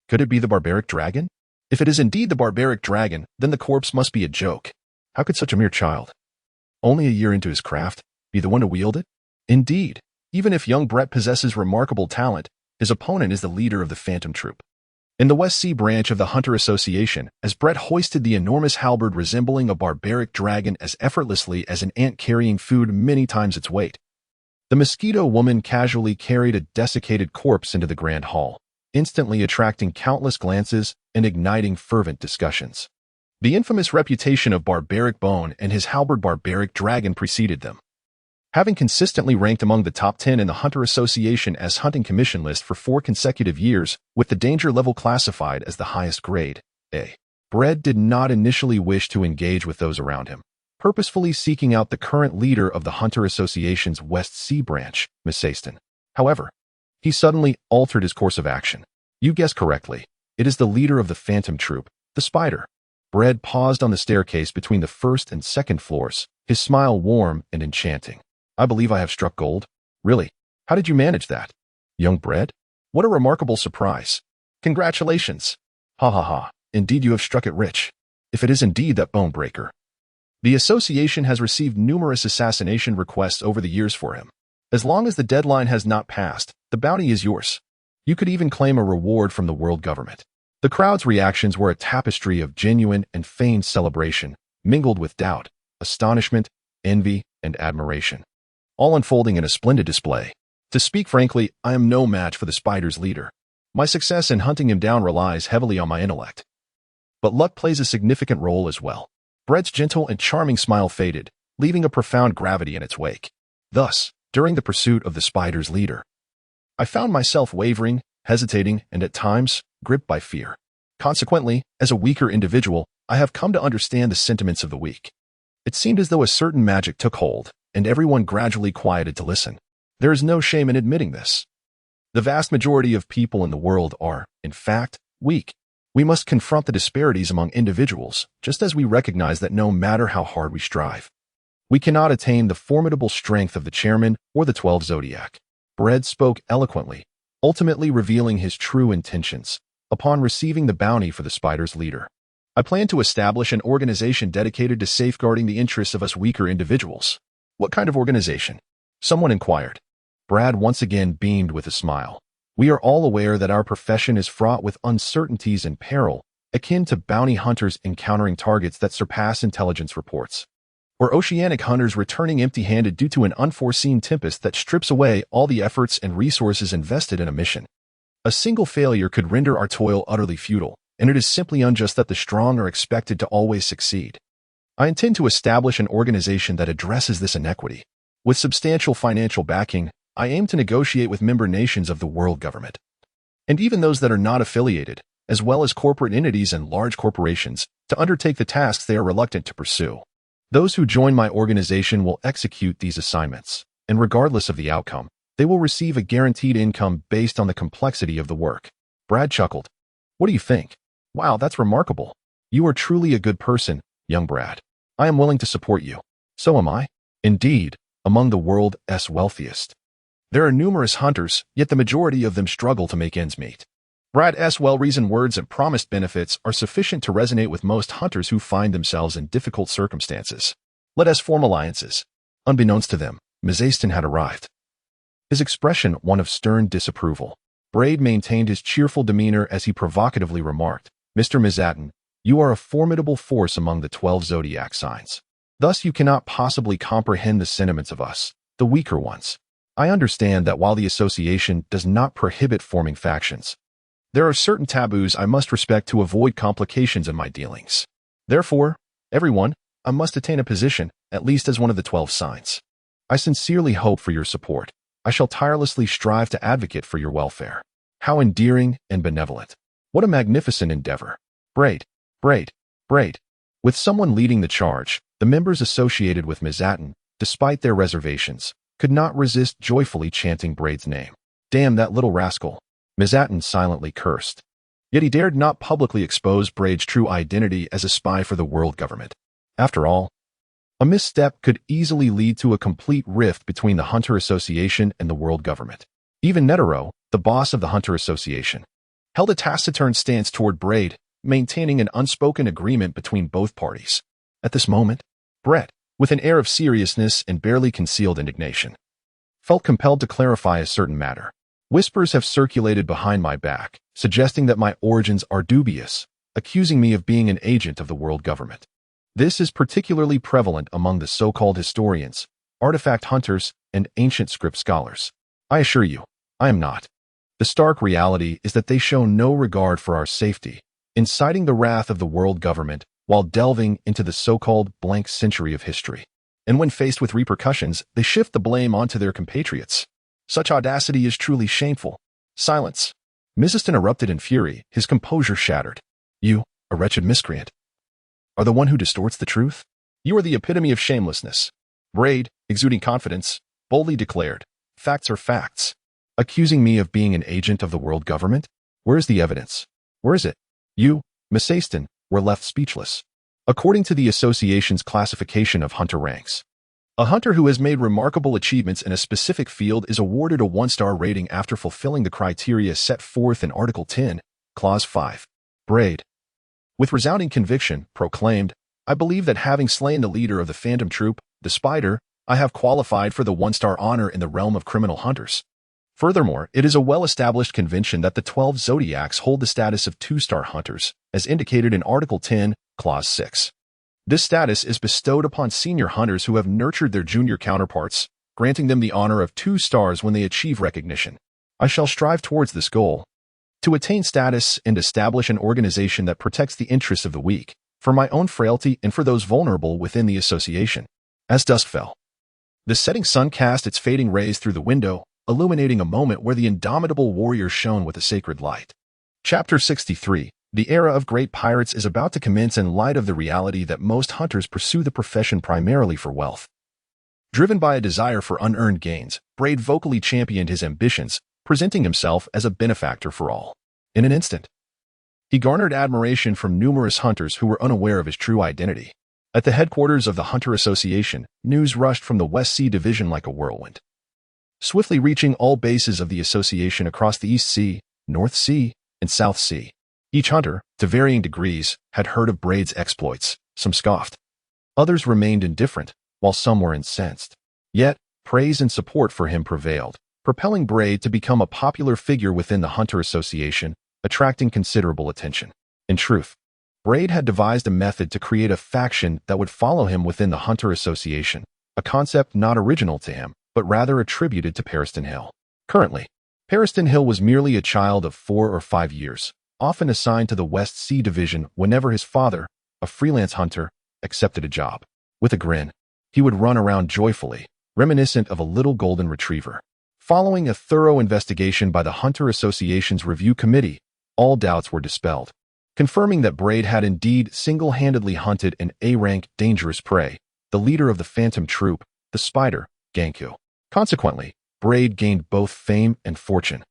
S1: Could it be the barbaric dragon? If it is indeed the barbaric dragon, then the corpse must be a joke. How could such a mere child, only a year into his craft, be the one to wield it?" Indeed, even if young Brett possesses remarkable talent, his opponent is the leader of the Phantom Troop. In the West Sea branch of the Hunter Association, as Brett hoisted the enormous halberd resembling a barbaric dragon as effortlessly as an ant carrying food many times its weight, the mosquito woman casually carried a desiccated corpse into the grand hall, instantly attracting countless glances and igniting fervent discussions. The infamous reputation of Barbaric Bone and his halberd Barbaric Dragon preceded them, having consistently ranked among the top 10 in the Hunter Association as hunting commission list for 4 consecutive years, with the danger level classified as the highest grade, A. Brett did not initially wish to engage with those around him, purposefully seeking out the current leader of the Hunter Association's West Sea branch, Miss Aston. However, he suddenly altered his course of action. "You guessed correctly. It is the leader of the Phantom Troop, the Spider." Brett paused on the staircase between the first and second floors, his smile warm and enchanting. "I believe I have struck gold." "Really? How did you manage that?" "Young Brett? What a remarkable surprise. Congratulations." "Ha ha ha. Indeed you have struck it rich. If it is indeed that bone breaker. The association has received numerous assassination requests over the years for him. As long as the deadline has not passed, the bounty is yours. You could even claim a reward from the world government." The crowd's reactions were a tapestry of genuine and feigned celebration, mingled with doubt, astonishment, envy, and admiration, all unfolding in a splendid display. "To speak frankly, I am no match for the Spider's leader. My success in hunting him down relies heavily on my intellect. But luck plays a significant role as well." Brett's gentle and charming smile faded, leaving a profound gravity in its wake. Thus, during the pursuit of the spider's leader, I found myself wavering, hesitating, and at times, gripped by fear. Consequently, as a weaker individual, I have come to understand the sentiments of the weak. It seemed as though a certain magic took hold, and everyone gradually quieted to listen. There is no shame in admitting this. The vast majority of people in the world are, in fact, weak. We must confront the disparities among individuals, just as we recognize that no matter how hard we strive, we cannot attain the formidable strength of the chairman or the 12 zodiac. Bread spoke eloquently, ultimately revealing his true intentions. Upon receiving the bounty for the spider's leader, I plan to establish an organization dedicated to safeguarding the interests of us weaker individuals. What kind of organization? Someone inquired. Brad once again beamed with a smile. We are all aware that our profession is fraught with uncertainties and peril, akin to bounty hunters encountering targets that surpass intelligence reports, or oceanic hunters returning empty-handed due to an unforeseen tempest that strips away all the efforts and resources invested in a mission. A single failure could render our toil utterly futile, and it is simply unjust that the strong are expected to always succeed. I intend to establish an organization that addresses this inequity. With substantial financial backing, I aim to negotiate with member nations of the world government, and even those that are not affiliated, as well as corporate entities and large corporations, to undertake the tasks they are reluctant to pursue. Those who join my organization will execute these assignments, and regardless of the outcome, they will receive a guaranteed income based on the complexity of the work. Brad chuckled. What do you think? Wow, that's remarkable. You are truly a good person, young Brad. I am willing to support you. So am I. Indeed, among the world's wealthiest. There are numerous hunters, yet the majority of them struggle to make ends meet. Brad's well-reasoned words and promised benefits are sufficient to resonate with most hunters who find themselves in difficult circumstances. Let us form alliances. Unbeknownst to them, Mazaston had arrived. His expression one of stern disapproval. Braid maintained his cheerful demeanor as he provocatively remarked, Mr. Mazatton, you are a formidable force among the 12 zodiac signs. Thus you cannot possibly comprehend the sentiments of us, the weaker ones. I understand that while the association does not prohibit forming factions, there are certain taboos I must respect to avoid complications in my dealings. Therefore, everyone, I must attain a position, at least as one of the 12 signs. I sincerely hope for your support. I shall tirelessly strive to advocate for your welfare. How endearing and benevolent. What a magnificent endeavor. Braid. With someone leading the charge, the members associated with Mazatton, despite their reservations, could not resist joyfully chanting Braid's name. Damn that little rascal. Mazatton silently cursed. Yet he dared not publicly expose Braid's true identity as a spy for the world government. After all, a misstep could easily lead to a complete rift between the Hunter Association and the world government. Even Netero, the boss of the Hunter Association, held a taciturn stance toward Braid, maintaining an unspoken agreement between both parties. At this moment, Brett, with an air of seriousness and barely concealed indignation, felt compelled to clarify a certain matter. Whispers have circulated behind my back, suggesting that my origins are dubious, accusing me of being an agent of the world government. This is particularly prevalent among the so-called historians, artifact hunters, and ancient script scholars. I assure you, I am not. The stark reality is that they show no regard for our safety, inciting the wrath of the world government while delving into the so-called blank century of history. And when faced with repercussions, they shift the blame onto their compatriots. Such audacity is truly shameful. Silence. Mazaston erupted in fury, his composure shattered. You, a wretched miscreant, are the one who distorts the truth? You are the epitome of shamelessness. Braid, exuding confidence, boldly declared, facts are facts. Accusing me of being an agent of the world government? Where is the evidence? Where is it? You, Mazaston, were left speechless. According to the association's classification of hunter ranks, a hunter who has made remarkable achievements in a specific field is awarded a 1-star rating after fulfilling the criteria set forth in Article 10, Clause 5. Braid, with resounding conviction, proclaimed, I believe that having slain the leader of the Phantom Troop, the Spider, I have qualified for the 1-star honor in the realm of criminal hunters. Furthermore, it is a well-established convention that the 12 zodiacs hold the status of 2-star hunters, as indicated in Article 10, Clause 6. This status is bestowed upon senior hunters who have nurtured their junior counterparts, granting them the honor of 2 stars when they achieve recognition. I shall strive towards this goal, to attain status and establish an organization that protects the interests of the weak, for my own frailty and for those vulnerable within the association. As dusk fell, the setting sun cast its fading rays through the window, illuminating a moment where the indomitable warrior shone with a sacred light. Chapter 63. The era of great pirates is about to commence in light of the reality that most hunters pursue the profession primarily for wealth. Driven by a desire for unearned gains, Braid vocally championed his ambitions, presenting himself as a benefactor for all. In an instant, he garnered admiration from numerous hunters who were unaware of his true identity. At the headquarters of the Hunter Association, news rushed from the West Sea Division like a whirlwind, swiftly reaching all bases of the association across the East Sea, North Sea, and South Sea. Each hunter, to varying degrees, had heard of Braid's exploits. Some scoffed. Others remained indifferent, while some were incensed. Yet, praise and support for him prevailed, propelling Braid to become a popular figure within the Hunter Association, attracting considerable attention. In truth, Braid had devised a method to create a faction that would follow him within the Hunter Association, a concept not original to him, but rather attributed to Pariston Hill. Currently, Pariston Hill was merely a child of 4 or 5 years, often assigned to the West Sea Division whenever his father, a freelance hunter, accepted a job. With a grin, he would run around joyfully, reminiscent of a little golden retriever. Following a thorough investigation by the Hunter Association's Review Committee, all doubts were dispelled, confirming that Braid had indeed single-handedly hunted an A-rank dangerous prey, the leader of the Phantom Troop, the Spider, Ganku. Consequently, Braid gained both fame and fortune.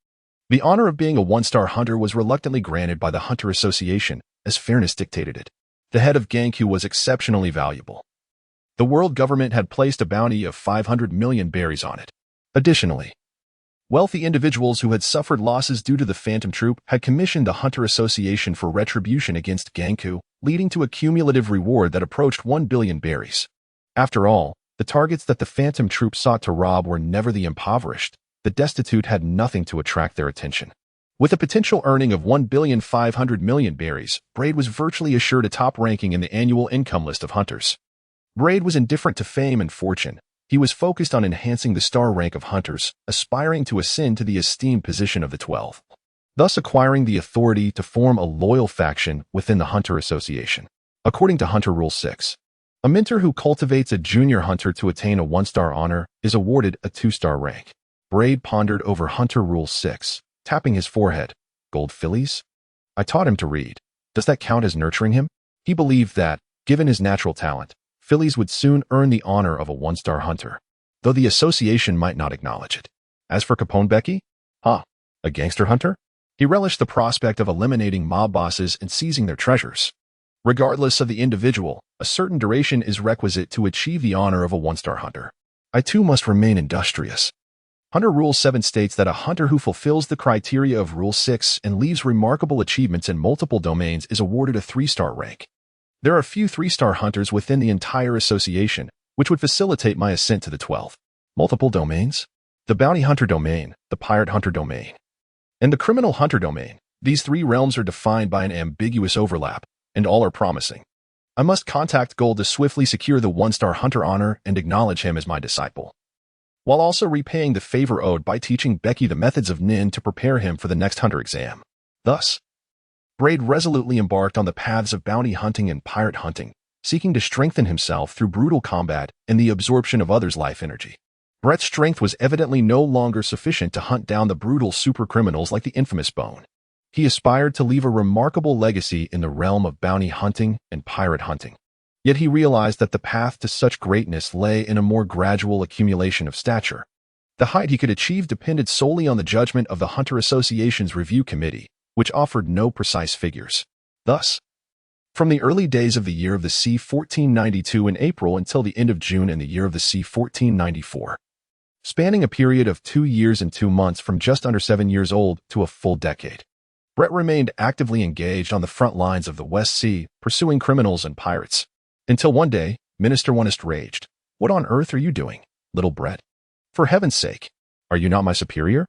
S1: The honor of being a one-star hunter was reluctantly granted by the Hunter Association, as fairness dictated it. The head of Ganku was exceptionally valuable. The world government had placed a bounty of 500 million berries on it. Additionally, wealthy individuals who had suffered losses due to the Phantom Troop had commissioned the Hunter Association for retribution against Ganku, leading to a cumulative reward that approached 1 billion berries. After all, the targets that the Phantom Troop sought to rob were never the impoverished. The destitute had nothing to attract their attention. With a potential earning of 1,500 million berries, Braid was virtually assured a top ranking in the annual income list of hunters. Braid was indifferent to fame and fortune. He was focused on enhancing the star rank of hunters, aspiring to ascend to the esteemed position of the 12, thus acquiring the authority to form a loyal faction within the Hunter Association. According to Hunter Rule 6, a mentor who cultivates a junior hunter to attain a 1-star honor is awarded a 2-star rank. Braid pondered over Hunter Rule 6, tapping his forehead. Gold fillies? I taught him to read. Does that count as nurturing him? He believed that, given his natural talent, fillies would soon earn the honor of a 1-star hunter, though the association might not acknowledge it. As for Capone Becky? A gangster hunter? He relished the prospect of eliminating mob bosses and seizing their treasures. Regardless of the individual, a certain duration is requisite to achieve the honor of a 1-star hunter. I too must remain industrious. Hunter Rule 7 states that a hunter who fulfills the criteria of Rule 6 and leaves remarkable achievements in multiple domains is awarded a 3-star rank. There are few 3-star hunters within the entire association, which would facilitate my ascent to the 12th. Multiple domains? The bounty hunter domain, the pirate hunter domain, and the criminal hunter domain. These 3 realms are defined by an ambiguous overlap, and all are promising. I must contact Gold to swiftly secure the 1-star hunter honor and acknowledge him as my disciple, while also repaying the favor owed by teaching Becky the methods of Nin to prepare him for the next hunter exam. Thus, Braid resolutely embarked on the paths of bounty hunting and pirate hunting, seeking to strengthen himself through brutal combat and the absorption of others' life energy. Brett's strength was evidently no longer sufficient to hunt down the brutal supercriminals like the infamous Bone. He aspired to leave a remarkable legacy in the realm of bounty hunting and pirate hunting. Yet he realized that the path to such greatness lay in a more gradual accumulation of stature. The height he could achieve depended solely on the judgment of the Hunter Association's Review Committee, which offered no precise figures. Thus, from the early days of the Year of the Sea 1492 in April until the end of June in the Year of the Sea 1494, spanning a period of 2 years and 2 months from just under 7 years old to a full decade, Brett remained actively engaged on the front lines of the West Sea, pursuing criminals and pirates. Until one day, Minister Onest raged. What on earth are you doing, little Brett? For heaven's sake, are you not my superior?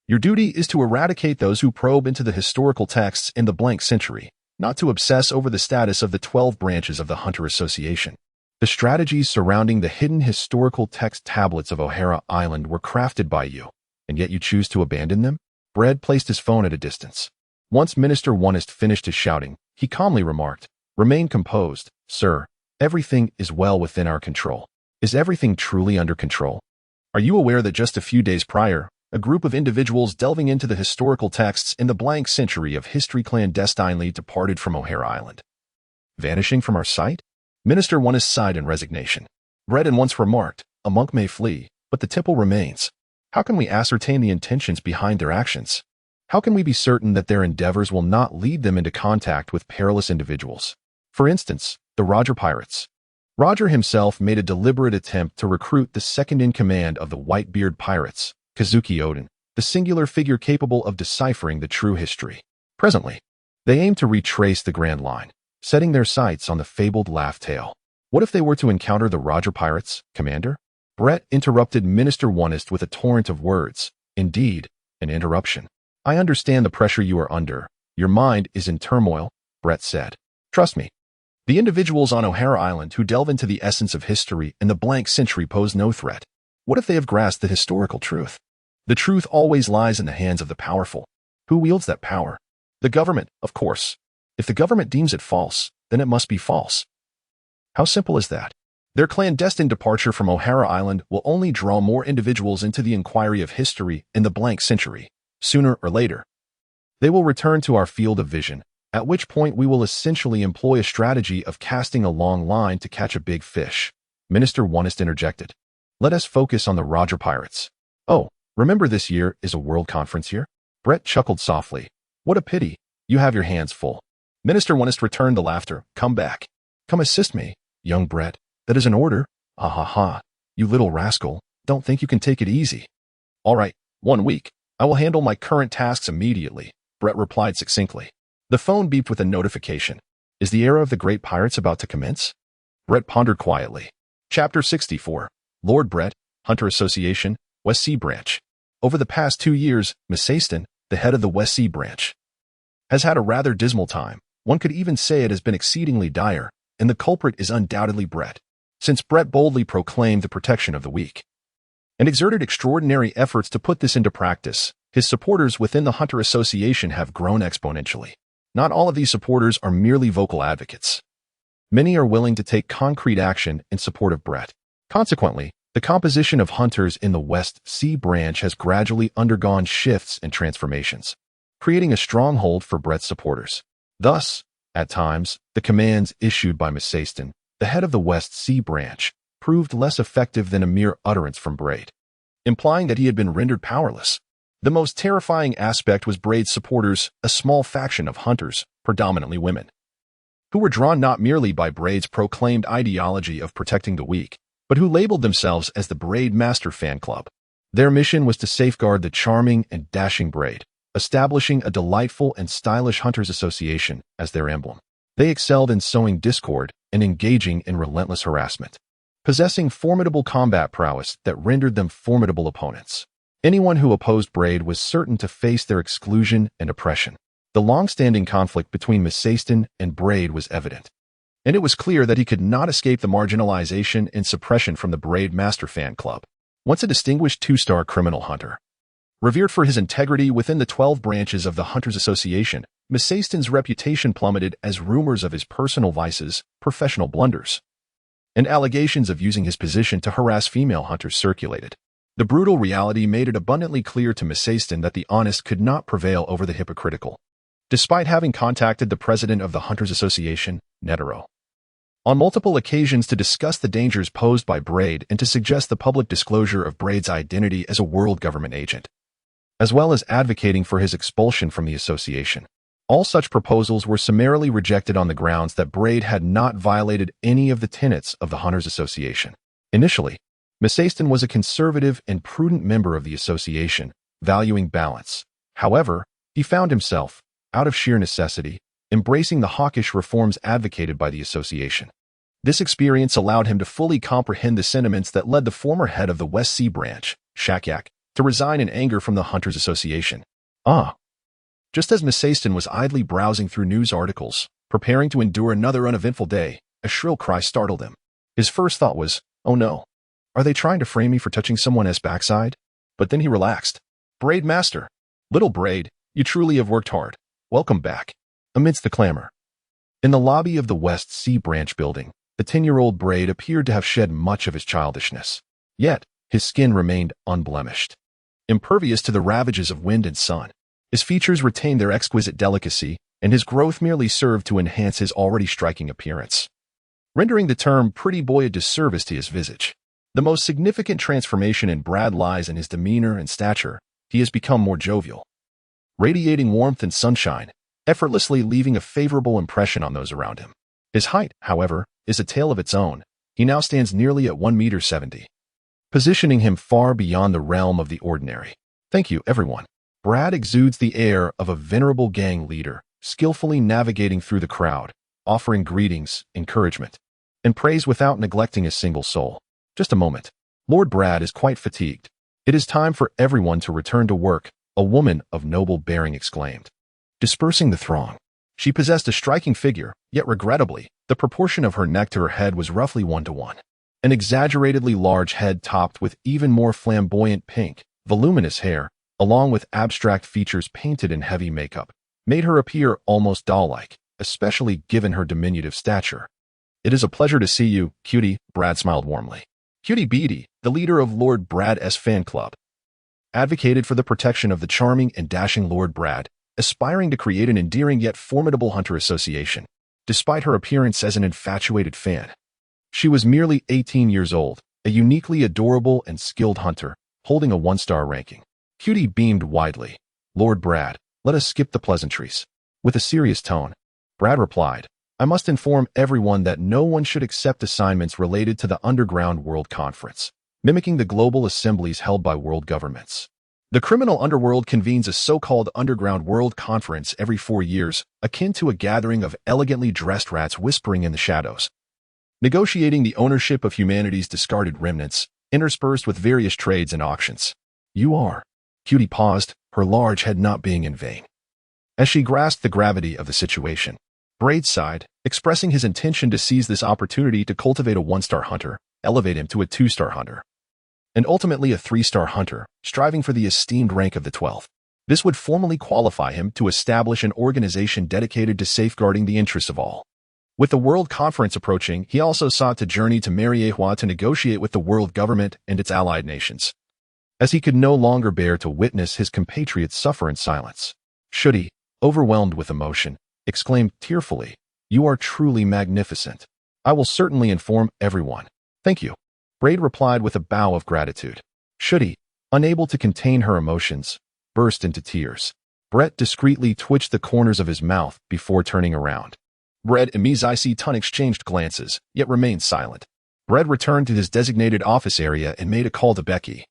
S1: Your duty is to eradicate those who probe into the historical texts in the blank century, not to obsess over the status of the 12 branches of the Hunter Association. The strategies surrounding the hidden historical text tablets of O'Hara Island were crafted by you, and yet you choose to abandon them? Brett placed his phone at a distance. Once Minister Onest finished his shouting, he calmly remarked, "Remain composed, sir. Everything is well within our control. Is everything truly under control? Are you aware that just a few days prior, a group of individuals delving into the historical texts in the blank century of history clandestinely departed from O'Hare Island? Vanishing from our sight? Minister Wano sighed in resignation. Breton once remarked, "A monk may flee, but the tipple remains." How can we ascertain the intentions behind their actions? How can we be certain that their endeavors will not lead them into contact with perilous individuals? For instance, the Roger pirates. Roger himself made a deliberate attempt to recruit the second-in-command of the Whitebeard pirates, Kazuki Oden, the singular figure capable of deciphering the true history. Presently, they aim to retrace the Grand Line, setting their sights on the fabled Laugh Tale. What if they were to encounter the Roger pirates, Commander? Brett interrupted Minister Wano with a torrent of words. Indeed, an interruption. I understand the pressure you are under. Your mind is in turmoil, Brett said. Trust me. The individuals on O'Hare Island who delve into the essence of history in the blank century pose no threat. What if they have grasped the historical truth? The truth always lies in the hands of the powerful. Who wields that power? The government, of course. If the government deems it false, then it must be false. How simple is that? Their clandestine departure from O'Hare Island will only draw more individuals into the inquiry of history in the blank century. Sooner or later, they will return to our field of vision, at which point we will essentially employ a strategy of casting a long line to catch a big fish. Minister Wano interjected. Let us focus on the Roger pirates. Oh, remember this year is a world conference here? Brett chuckled softly. What a pity. You have your hands full. Minister Wano returned the laughter. Come back. Come assist me, young Brett. That is an order. Ah ha ha. You little rascal. Don't think you can take it easy. All right, 1 week. I will handle my current tasks immediately, Brett replied succinctly. The phone beeped with a notification. Is the era of the great pirates about to commence? Brett pondered quietly. Chapter 64. Lord Brett, Hunter Association, West Sea Branch. Over the past 2 years, Miss Aston, the head of the West Sea Branch, has had a rather dismal time. One could even say it has been exceedingly dire, and the culprit is undoubtedly Brett, since Brett boldly proclaimed the protection of the weak and exerted extraordinary efforts to put this into practice. His supporters within the Hunter Association have grown exponentially. Not all of these supporters are merely vocal advocates. Many are willing to take concrete action in support of Brett. Consequently, the composition of hunters in the West Sea Branch has gradually undergone shifts and transformations, creating a stronghold for Brett's supporters. Thus, at times, the commands issued by Miss Aston, the head of the West Sea Branch, proved less effective than a mere utterance from Braid, implying that he had been rendered powerless. The most terrifying aspect was Braid's supporters, a small faction of hunters, predominantly women, who were drawn not merely by Braid's proclaimed ideology of protecting the weak, but who labeled themselves as the Braid Master Fan Club. Their mission was to safeguard the charming and dashing Braid, establishing a delightful and stylish Hunters Association as their emblem. They excelled in sowing discord and engaging in relentless harassment, possessing formidable combat prowess that rendered them formidable opponents. Anyone who opposed Braid was certain to face their exclusion and oppression. The long-standing conflict between Miss Aston and Braid was evident, and it was clear that he could not escape the marginalization and suppression from the Braid Master Fan Club. Once a distinguished 2-star criminal hunter, revered for his integrity within the 12 branches of the Hunters Association, Miss Aston's reputation plummeted as rumors of his personal vices, professional blunders, and allegations of using his position to harass female hunters circulated. The brutal reality made it abundantly clear to Miss Aston that the honest could not prevail over the hypocritical. Despite having contacted the president of the Hunters Association, Netero, on multiple occasions to discuss the dangers posed by Braid and to suggest the public disclosure of Braid's identity as a world government agent, as well as advocating for his expulsion from the association, all such proposals were summarily rejected on the grounds that Braid had not violated any of the tenets of the Hunters Association. Initially, Miss Aston was a conservative and prudent member of the association, valuing balance. However, he found himself, out of sheer necessity, embracing the hawkish reforms advocated by the association. This experience allowed him to fully comprehend the sentiments that led the former head of the West Sea Branch, Shakyak, to resign in anger from the Hunters Association. Just as Miss Aston was idly browsing through news articles, preparing to endure another uneventful day, a shrill cry startled him. His first thought was, oh no, are they trying to frame me for touching someone's backside? But then he relaxed. Braid Master, little Braid, you truly have worked hard. Welcome back. Amidst the clamor, in the lobby of the West Sea Branch building, The 10-year-old Braid appeared to have shed much of his childishness. Yet, his skin remained unblemished. Impervious to the ravages of wind and sun, his features retained their exquisite delicacy, and his growth merely served to enhance his already striking appearance, rendering the term pretty boy a disservice to his visage. The most significant transformation in Brad lies in his demeanor and stature. He has become more jovial, radiating warmth and sunshine, effortlessly leaving a favorable impression on those around him. His height, however, is a tale of its own. He now stands nearly at 1.70 meters, positioning him far beyond the realm of the ordinary. Thank you, everyone. Brad exudes the air of a venerable gang leader, skillfully navigating through the crowd, offering greetings, encouragement, and praise without neglecting a single soul. Just a moment. Lord Brad is quite fatigued. It is time for everyone to return to work, a woman of noble bearing exclaimed, dispersing the throng. She possessed a striking figure, yet regrettably, the proportion of her neck to her head was roughly 1:1. An exaggeratedly large head topped with even more flamboyant pink, voluminous hair, along with abstract features painted in heavy makeup, made her appear almost doll-like, especially given her diminutive stature. It is a pleasure to see you, cutie, Brad smiled warmly. Cutie Beatty, the leader of Lord Brad's fan club, advocated for the protection of the charming and dashing Lord Brad, aspiring to create an endearing yet formidable hunter association. Despite her appearance as an infatuated fan, she was merely 18 years old, a uniquely adorable and skilled hunter, holding a 1-star ranking. Cutie beamed widely. Lord Brad, let us skip the pleasantries. With a serious tone, Brad replied, I must inform everyone that no one should accept assignments related to the Underground World Conference, mimicking the global assemblies held by world governments. The criminal underworld convenes a so-called Underground World Conference every 4 years, akin to a gathering of elegantly dressed rats whispering in the shadows, negotiating the ownership of humanity's discarded remnants, interspersed with various trades and auctions. You are. Cutie paused, her large head not being in vain. As she grasped the gravity of the situation, Braid sighed, expressing his intention to seize this opportunity to cultivate a 1-star hunter, elevate him to a 2-star hunter, and ultimately a 3-star hunter, striving for the esteemed rank of the 12th. This would formally qualify him to establish an organization dedicated to safeguarding the interests of all. With the World Conference approaching, he also sought to journey to Mariehua to negotiate with the world government and its allied nations, as he could no longer bear to witness his compatriots suffer in silence. Should he, overwhelmed with emotion, exclaimed tearfully, You are truly magnificent. I will certainly inform everyone. Thank you. Braid replied with a bow of gratitude. Should he, unable to contain her emotions, burst into tears. Brett discreetly twitched the corners of his mouth before turning around. Brett and Ms. Tun exchanged glances, yet remained silent. Brett returned to his designated office area and made a call to Becky,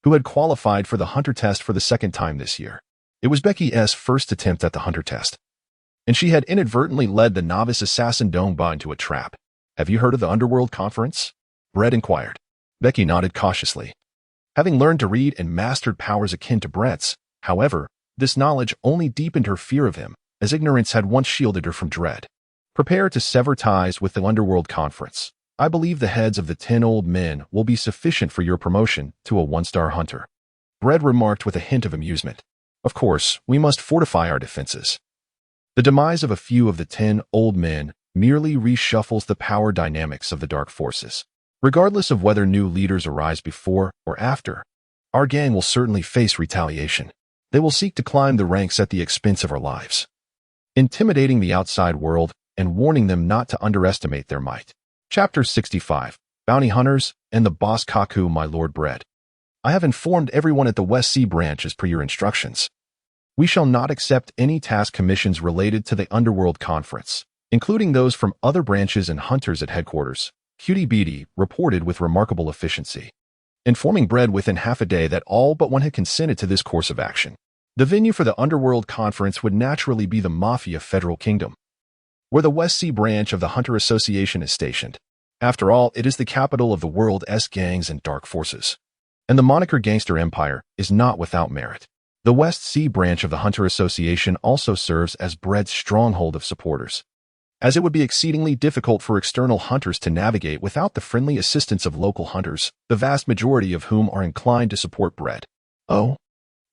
S1: who had qualified for the hunter test for the 2nd time this year. It was Becky's first attempt at the hunter test, and she had inadvertently led the novice assassin Dongba into a trap. Have you heard of the Underworld Conference? Brett inquired. Becky nodded cautiously. Having learned to read and mastered powers akin to Brett's, however, this knowledge only deepened her fear of him, as ignorance had once shielded her from dread. Prepare to sever ties with the Underworld Conference. I believe the heads of the 10 old men will be sufficient for your promotion to a 1-star hunter. Brett remarked with a hint of amusement. Of course, we must fortify our defenses. The demise of a few of the 10 old men merely reshuffles the power dynamics of the dark forces. Regardless of whether new leaders arise before or after, our gang will certainly face retaliation. They will seek to climb the ranks at the expense of our lives, intimidating the outside world and warning them not to underestimate their might. Chapter 65, Bounty Hunters and the Boss Kaku, my Lord Bread. I have informed everyone at the West Sea Branch as per your instructions. We shall not accept any task commissions related to the Underworld Conference, including those from other branches and hunters at headquarters. Cutie Beatty reported with remarkable efficiency, informing Bread within half a day that all but one had consented to this course of action. The venue for the Underworld Conference would naturally be the Mafia Federal Kingdom, where the West Sea Branch of the Hunter Association is stationed. After all, it is the capital of the world's gangs and dark forces, and the moniker Gangster Empire is not without merit. The West Sea Branch of the Hunter Association also serves as Bread's stronghold of supporters, as it would be exceedingly difficult for external hunters to navigate without the friendly assistance of local hunters, the vast majority of whom are inclined to support Bread. Oh?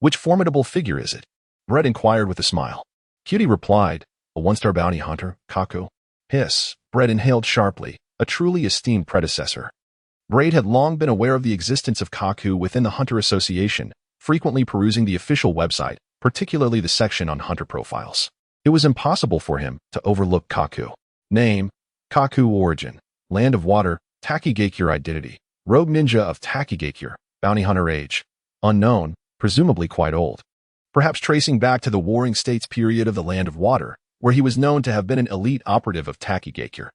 S1: Which formidable figure is it? Bread inquired with a smile. Cutie replied, a 1-star bounty hunter, Kaku. Hiss. Bread inhaled sharply, a truly esteemed predecessor. Braid had long been aware of the existence of Kaku within the Hunter Association, frequently perusing the official website, particularly the section on hunter profiles. It was impossible for him to overlook Kaku. Name: Kaku. Origin: Land of Water, Takigakure. Identity: Rogue Ninja of Takigakure. Bounty Hunter. Age: Unknown, presumably quite old. Perhaps tracing back to the Warring States period of the Land of Water, where he was known to have been an elite operative of Takigakure.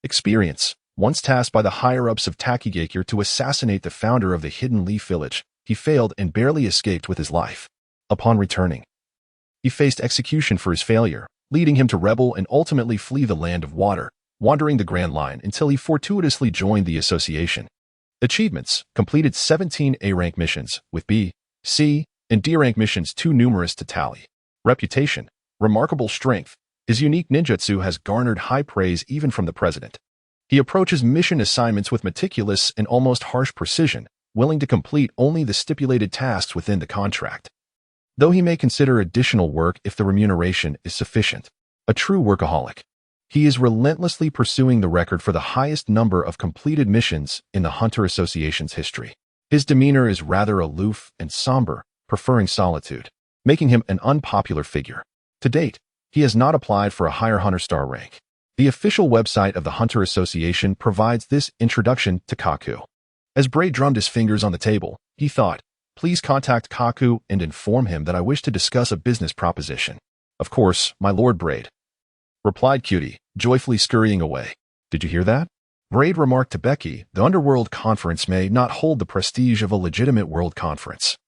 S1: Experience: Once tasked by the higher-ups of Takigakure to assassinate the founder of the Hidden Leaf Village, he failed and barely escaped with his life. Upon returning, he faced execution for his failure, leading him to rebel and ultimately flee the Land of Water, wandering the Grand Line until he fortuitously joined the association. Achievements: completed 17 A-rank missions, with B, C, and D-rank missions too numerous to tally. Reputation: remarkable strength. His unique ninjutsu has garnered high praise even from the president. He approaches mission assignments with meticulous and almost harsh precision, willing to complete only the stipulated tasks within the contract. Though he may consider additional work if the remuneration is sufficient. A true workaholic. He is relentlessly pursuing the record for the highest number of completed missions in the Hunter Association's history. His demeanor is rather aloof and somber, preferring solitude, making him an unpopular figure. To date, he has not applied for a higher Hunter Star rank. The official website of the Hunter Association provides this introduction to Kaku. As Braid drummed his fingers on the table, he thought, "Please contact Kaku and inform him that I wish to discuss a business proposition." "Of course, my Lord Braid," replied Cutie, joyfully scurrying away. "Did you hear that?" Braid remarked to Becky, "The Underworld Conference may not hold the prestige of a legitimate world conference.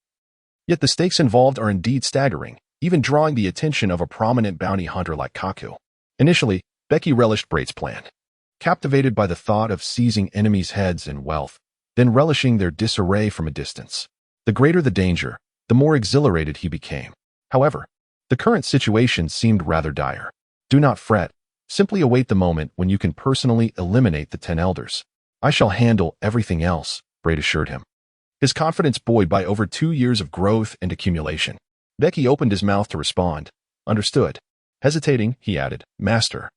S1: Yet the stakes involved are indeed staggering, even drawing the attention of a prominent bounty hunter like Kaku." Initially, Becky relished Braid's plan, captivated by the thought of seizing enemies' heads and wealth, then relishing their disarray from a distance. The greater the danger, the more exhilarated he became. However, the current situation seemed rather dire. "Do not fret. Simply await the moment when you can personally eliminate the 10 elders. I shall handle everything else," Braid assured him, his confidence buoyed by over 2 years of growth and accumulation. Becky opened his mouth to respond. "Understood." Hesitating, he added, "Master,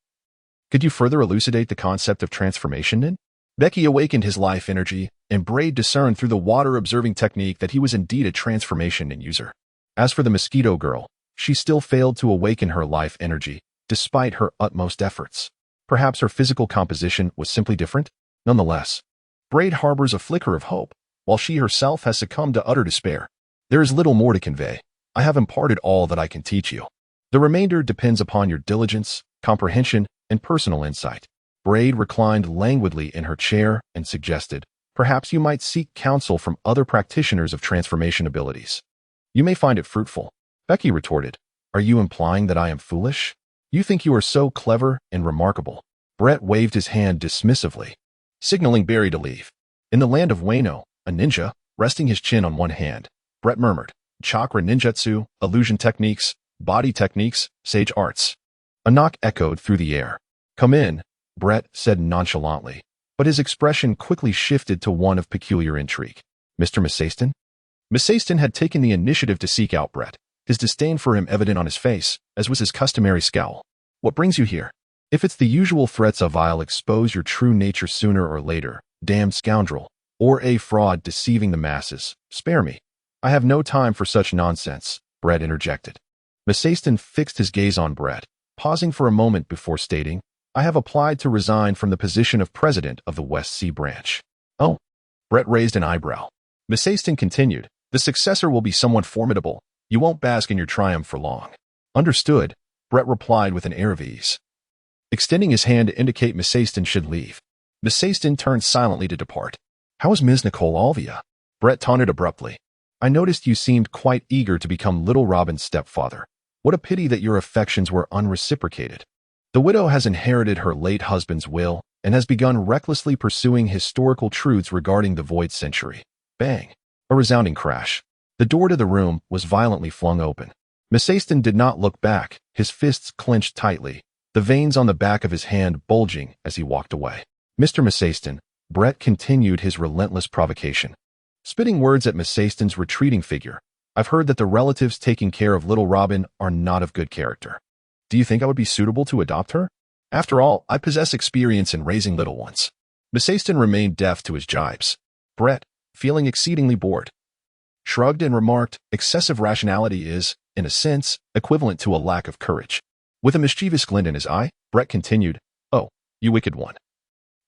S1: could you further elucidate the concept of transformation in?" Becky awakened his life energy, and Braid discerned through the water-observing technique that he was indeed a transformation in user. As for the mosquito girl, she still failed to awaken her life energy, despite her utmost efforts. Perhaps her physical composition was simply different? Nonetheless, Braid harbors a flicker of hope, while she herself has succumbed to utter despair. "There is little more to convey. I have imparted all that I can teach you. The remainder depends upon your diligence, comprehension, and personal insight." Braid reclined languidly in her chair and suggested, "Perhaps you might seek counsel from other practitioners of transformation abilities. You may find it fruitful." Becky retorted, "Are you implying that I am foolish? You think you are so clever and remarkable." Brett waved his hand dismissively, signaling Barry to leave. In the land of Wano, a ninja, resting his chin on one hand, Brett murmured, "Chakra ninjutsu, illusion techniques, body techniques, sage arts." A knock echoed through the air. "Come in," Brett said nonchalantly, but his expression quickly shifted to one of peculiar intrigue. "Mr. Misaston?" Misaston had taken the initiative to seek out Brett, his disdain for him evident on his face, as was his customary scowl. "What brings you here? If it's the usual threats of I'll expose your true nature sooner or later, damned scoundrel, or a fraud deceiving the masses, spare me. I have no time for such nonsense," Brett interjected. Misaston fixed his gaze on Brett, pausing for a moment before stating, "I have applied to resign from the position of president of the West Sea Branch." "Oh?" Brett raised an eyebrow. Misaston continued, "The successor will be someone formidable. You won't bask in your triumph for long." "Understood," Brett replied with an air of ease, extending his hand to indicate Misaston should leave. Misaston turned silently to depart. "How is Ms. Nicole Alvia?" Brett taunted abruptly. "I noticed you seemed quite eager to become Little Robin's stepfather. What a pity that your affections were unreciprocated." The widow has inherited her late husband's will and has begun recklessly pursuing historical truths regarding the Void Century. Bang! A resounding crash. The door to the room was violently flung open. Misaston did not look back, his fists clenched tightly, the veins on the back of his hand bulging as he walked away. "Mr. Misaston," Brett continued his relentless provocation, spitting words at Misaston's retreating figure, "I've heard that the relatives taking care of Little Robin are not of good character. Do you think I would be suitable to adopt her?" After all, I possess experience in raising little ones. Maceston remained deaf to his jibes. Brett, feeling exceedingly bored, shrugged and remarked, excessive rationality is, in a sense, equivalent to a lack of courage. With a mischievous glint in his eye, Brett continued, "Oh, you wicked one."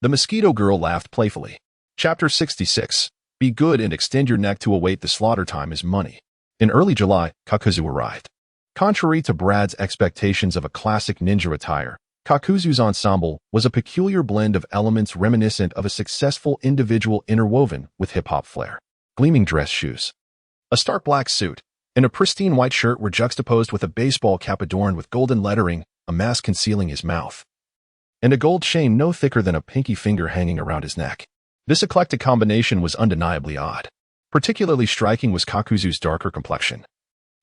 S1: The mosquito girl laughed playfully. Chapter 66. Be good and extend your neck to await the slaughter time is money. In early July, Kakuzu arrived. Contrary to Brad's expectations of a classic ninja attire, Kakuzu's ensemble was a peculiar blend of elements reminiscent of a successful individual interwoven with hip-hop flair. Gleaming dress shoes, a stark black suit, and a pristine white shirt were juxtaposed with a baseball cap adorned with golden lettering, a mask concealing his mouth, and a gold chain no thicker than a pinky finger hanging around his neck. This eclectic combination was undeniably odd. Particularly striking was Kakuzu's darker complexion,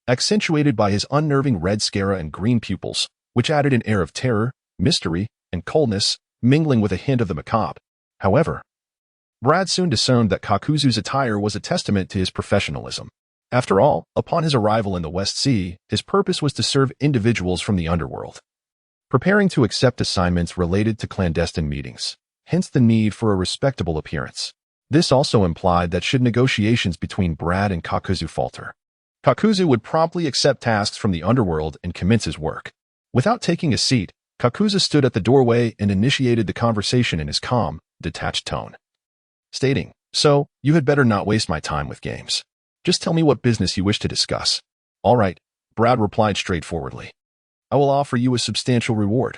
S1: accentuated by his unnerving red sclera and green pupils, which added an air of terror, mystery, and coldness, mingling with a hint of the macabre. However, Brad soon discerned that Kakuzu's attire was a testament to his professionalism. After all, upon his arrival in the West Sea, his purpose was to serve individuals from the underworld, preparing to accept assignments related to clandestine meetings, hence the need for a respectable appearance. This also implied that should negotiations between Brad and Kakuzu falter, Kakuzu would promptly accept tasks from the underworld and commence his work. Without taking a seat, Kakuzu stood at the doorway and initiated the conversation in his calm, detached tone, stating, "So, you had better not waste my time with games. Just tell me what business you wish to discuss." "All right," Brad replied straightforwardly. "I will offer you a substantial reward,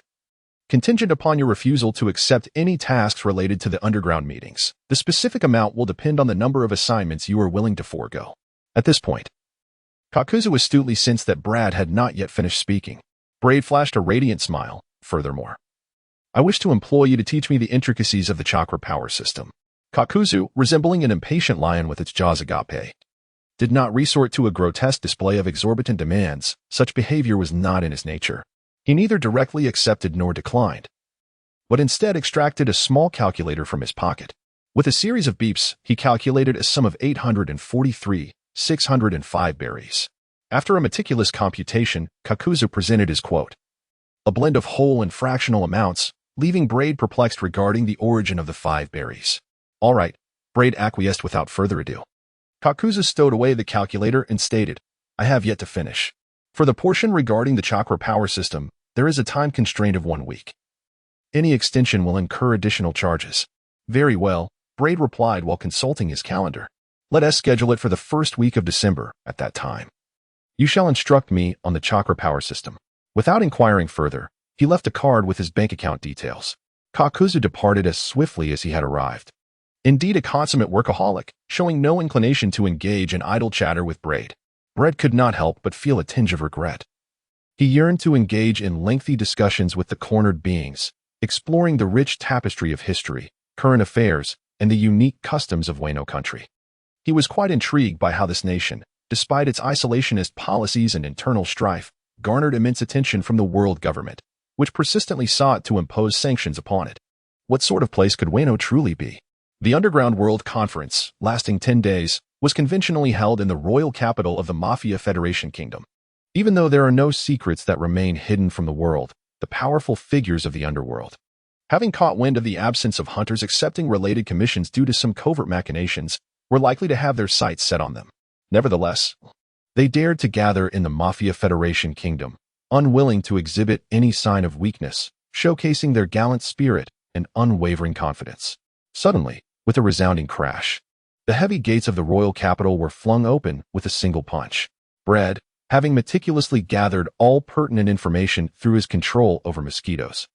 S1: contingent upon your refusal to accept any tasks related to the underground meetings. The specific amount will depend on the number of assignments you are willing to forego." At this point, Kakuzu astutely sensed that Brad had not yet finished speaking. Brad flashed a radiant smile. "Furthermore, I wish to employ you to teach me the intricacies of the chakra power system." Kakuzu, resembling an impatient lion with its jaws agape, did not resort to a grotesque display of exorbitant demands. Such behavior was not in his nature. He neither directly accepted nor declined, but instead extracted a small calculator from his pocket. With a series of beeps, he calculated a sum of 843,605 berries. After a meticulous computation, Kakuzu presented his quote, a blend of whole and fractional amounts, leaving Braid perplexed regarding the origin of the 5 berries. "All right," Braid acquiesced without further ado. Kakuzu stowed away the calculator and stated, "I have yet to finish. For the portion regarding the chakra power system, there is a time constraint of 1 week. Any extension will incur additional charges." "Very well," Braid replied while consulting his calendar. "Let us schedule it for the first week of December. At that time, you shall instruct me on the chakra power system." Without inquiring further, he left a card with his bank account details. Kakuzu departed as swiftly as he had arrived. Indeed, a consummate workaholic, showing no inclination to engage in idle chatter with Braid. Brad could not help but feel a tinge of regret. He yearned to engage in lengthy discussions with the cornered beings, exploring the rich tapestry of history, current affairs, and the unique customs of Wano Country. He was quite intrigued by how this nation, despite its isolationist policies and internal strife, garnered immense attention from the world government, which persistently sought to impose sanctions upon it. What sort of place could Wano truly be? The Underground World Conference, lasting 10 days, was conventionally held in the royal capital of the Mafia Federation Kingdom. Even though there are no secrets that remain hidden from the world, the powerful figures of the underworld, having caught wind of the absence of hunters accepting related commissions due to some covert machinations, were likely to have their sights set on them. Nevertheless, they dared to gather in the Mafia Federation Kingdom, unwilling to exhibit any sign of weakness, showcasing their gallant spirit and unwavering confidence. Suddenly, with a resounding crash, the heavy gates of the royal capital were flung open with a single punch. Brad, having meticulously gathered all pertinent information through his control over mosquitoes,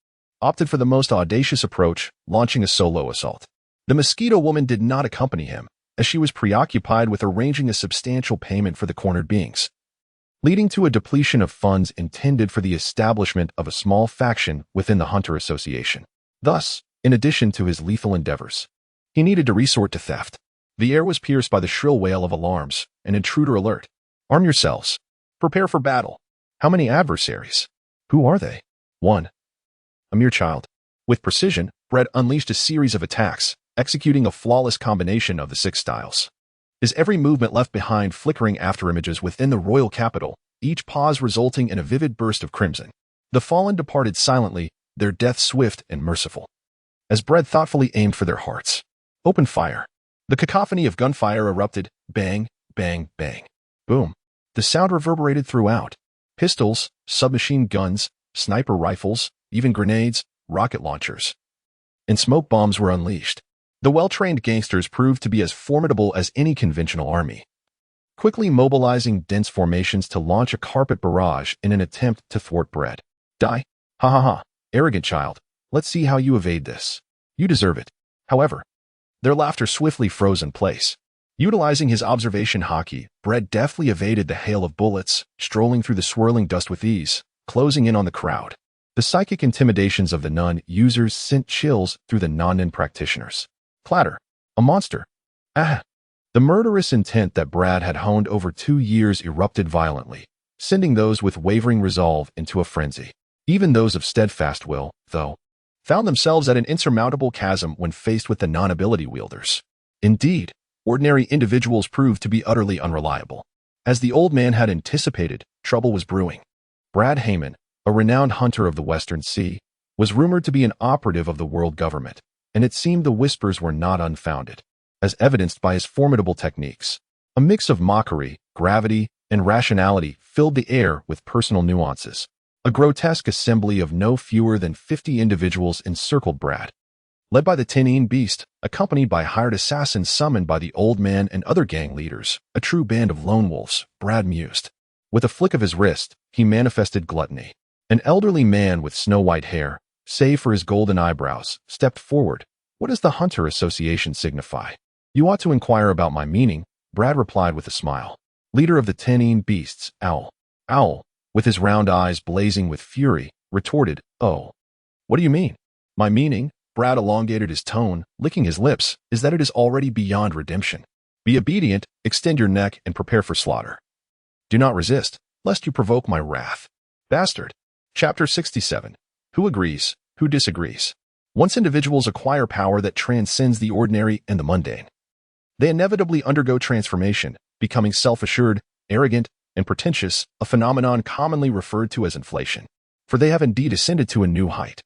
S1: opted for the most audacious approach, launching a solo assault. The mosquito woman did not accompany him, as she was preoccupied with arranging a substantial payment for the cornered beings, leading to a depletion of funds intended for the establishment of a small faction within the Hunter Association. Thus, in addition to his lethal endeavors, he needed to resort to theft. The air was pierced by the shrill wail of alarms, an intruder alert. "Arm yourselves. Prepare for battle." "How many adversaries? Who are they?" "1. A mere child." With precision, Brett unleashed a series of attacks, executing a flawless combination of the 6 styles. His every movement left behind flickering afterimages within the royal capital, each pause resulting in a vivid burst of crimson. The fallen departed silently, their death swift and merciful. As Bread thoughtfully aimed for their hearts, open fire. The cacophony of gunfire erupted. Bang, bang, bang. Boom. The sound reverberated throughout. Pistols, submachine guns, sniper rifles, even grenades, rocket launchers, and smoke bombs were unleashed. The well-trained gangsters proved to be as formidable as any conventional army, quickly mobilizing dense formations to launch a carpet barrage in an attempt to thwart Bread. Die? Ha ha ha. Arrogant child. Let's see how you evade this. You deserve it. However, their laughter swiftly froze in place. Utilizing his observation hockey, Bread deftly evaded the hail of bullets, strolling through the swirling dust with ease, closing in on the crowd. The psychic intimidations of the nun users sent chills through the non-nin practitioners. Clatter. A monster. Ah. The murderous intent that Brad had honed over 2 years erupted violently, sending those with wavering resolve into a frenzy. Even those of steadfast will, though, found themselves at an insurmountable chasm when faced with the non-ability wielders. Indeed, ordinary individuals proved to be utterly unreliable. As the old man had anticipated, trouble was brewing. Brad Heyman, a renowned hunter of the Western Sea, was rumored to be an operative of the world government, and it seemed the whispers were not unfounded, as evidenced by his formidable techniques. A mix of mockery, gravity, and rationality filled the air with personal nuances. A grotesque assembly of no fewer than 50 individuals encircled Brad. Led by the Tin Beast, accompanied by hired assassins summoned by the old man and other gang leaders, a true band of lone wolves, Brad mused. With a flick of his wrist, he manifested Gluttony. An elderly man with snow-white hair, save for his golden eyebrows, stepped forward. What does the Hunter Association signify? You ought to inquire about my meaning, Brad replied with a smile. Leader of the Tin Beasts, Owl. Owl, with his round eyes blazing with fury, retorted, Oh. What do you mean? My meaning, Brad elongated his tone, licking his lips, is that it is already beyond redemption. Be obedient, extend your neck, and prepare for slaughter. Do not resist, lest you provoke my wrath. Bastard. Chapter 67. Who agrees? Who disagrees? Once individuals acquire power that transcends the ordinary and the mundane, they inevitably undergo transformation, becoming self-assured, arrogant, and pretentious, a phenomenon commonly referred to as inflation. For they have indeed ascended to a new height.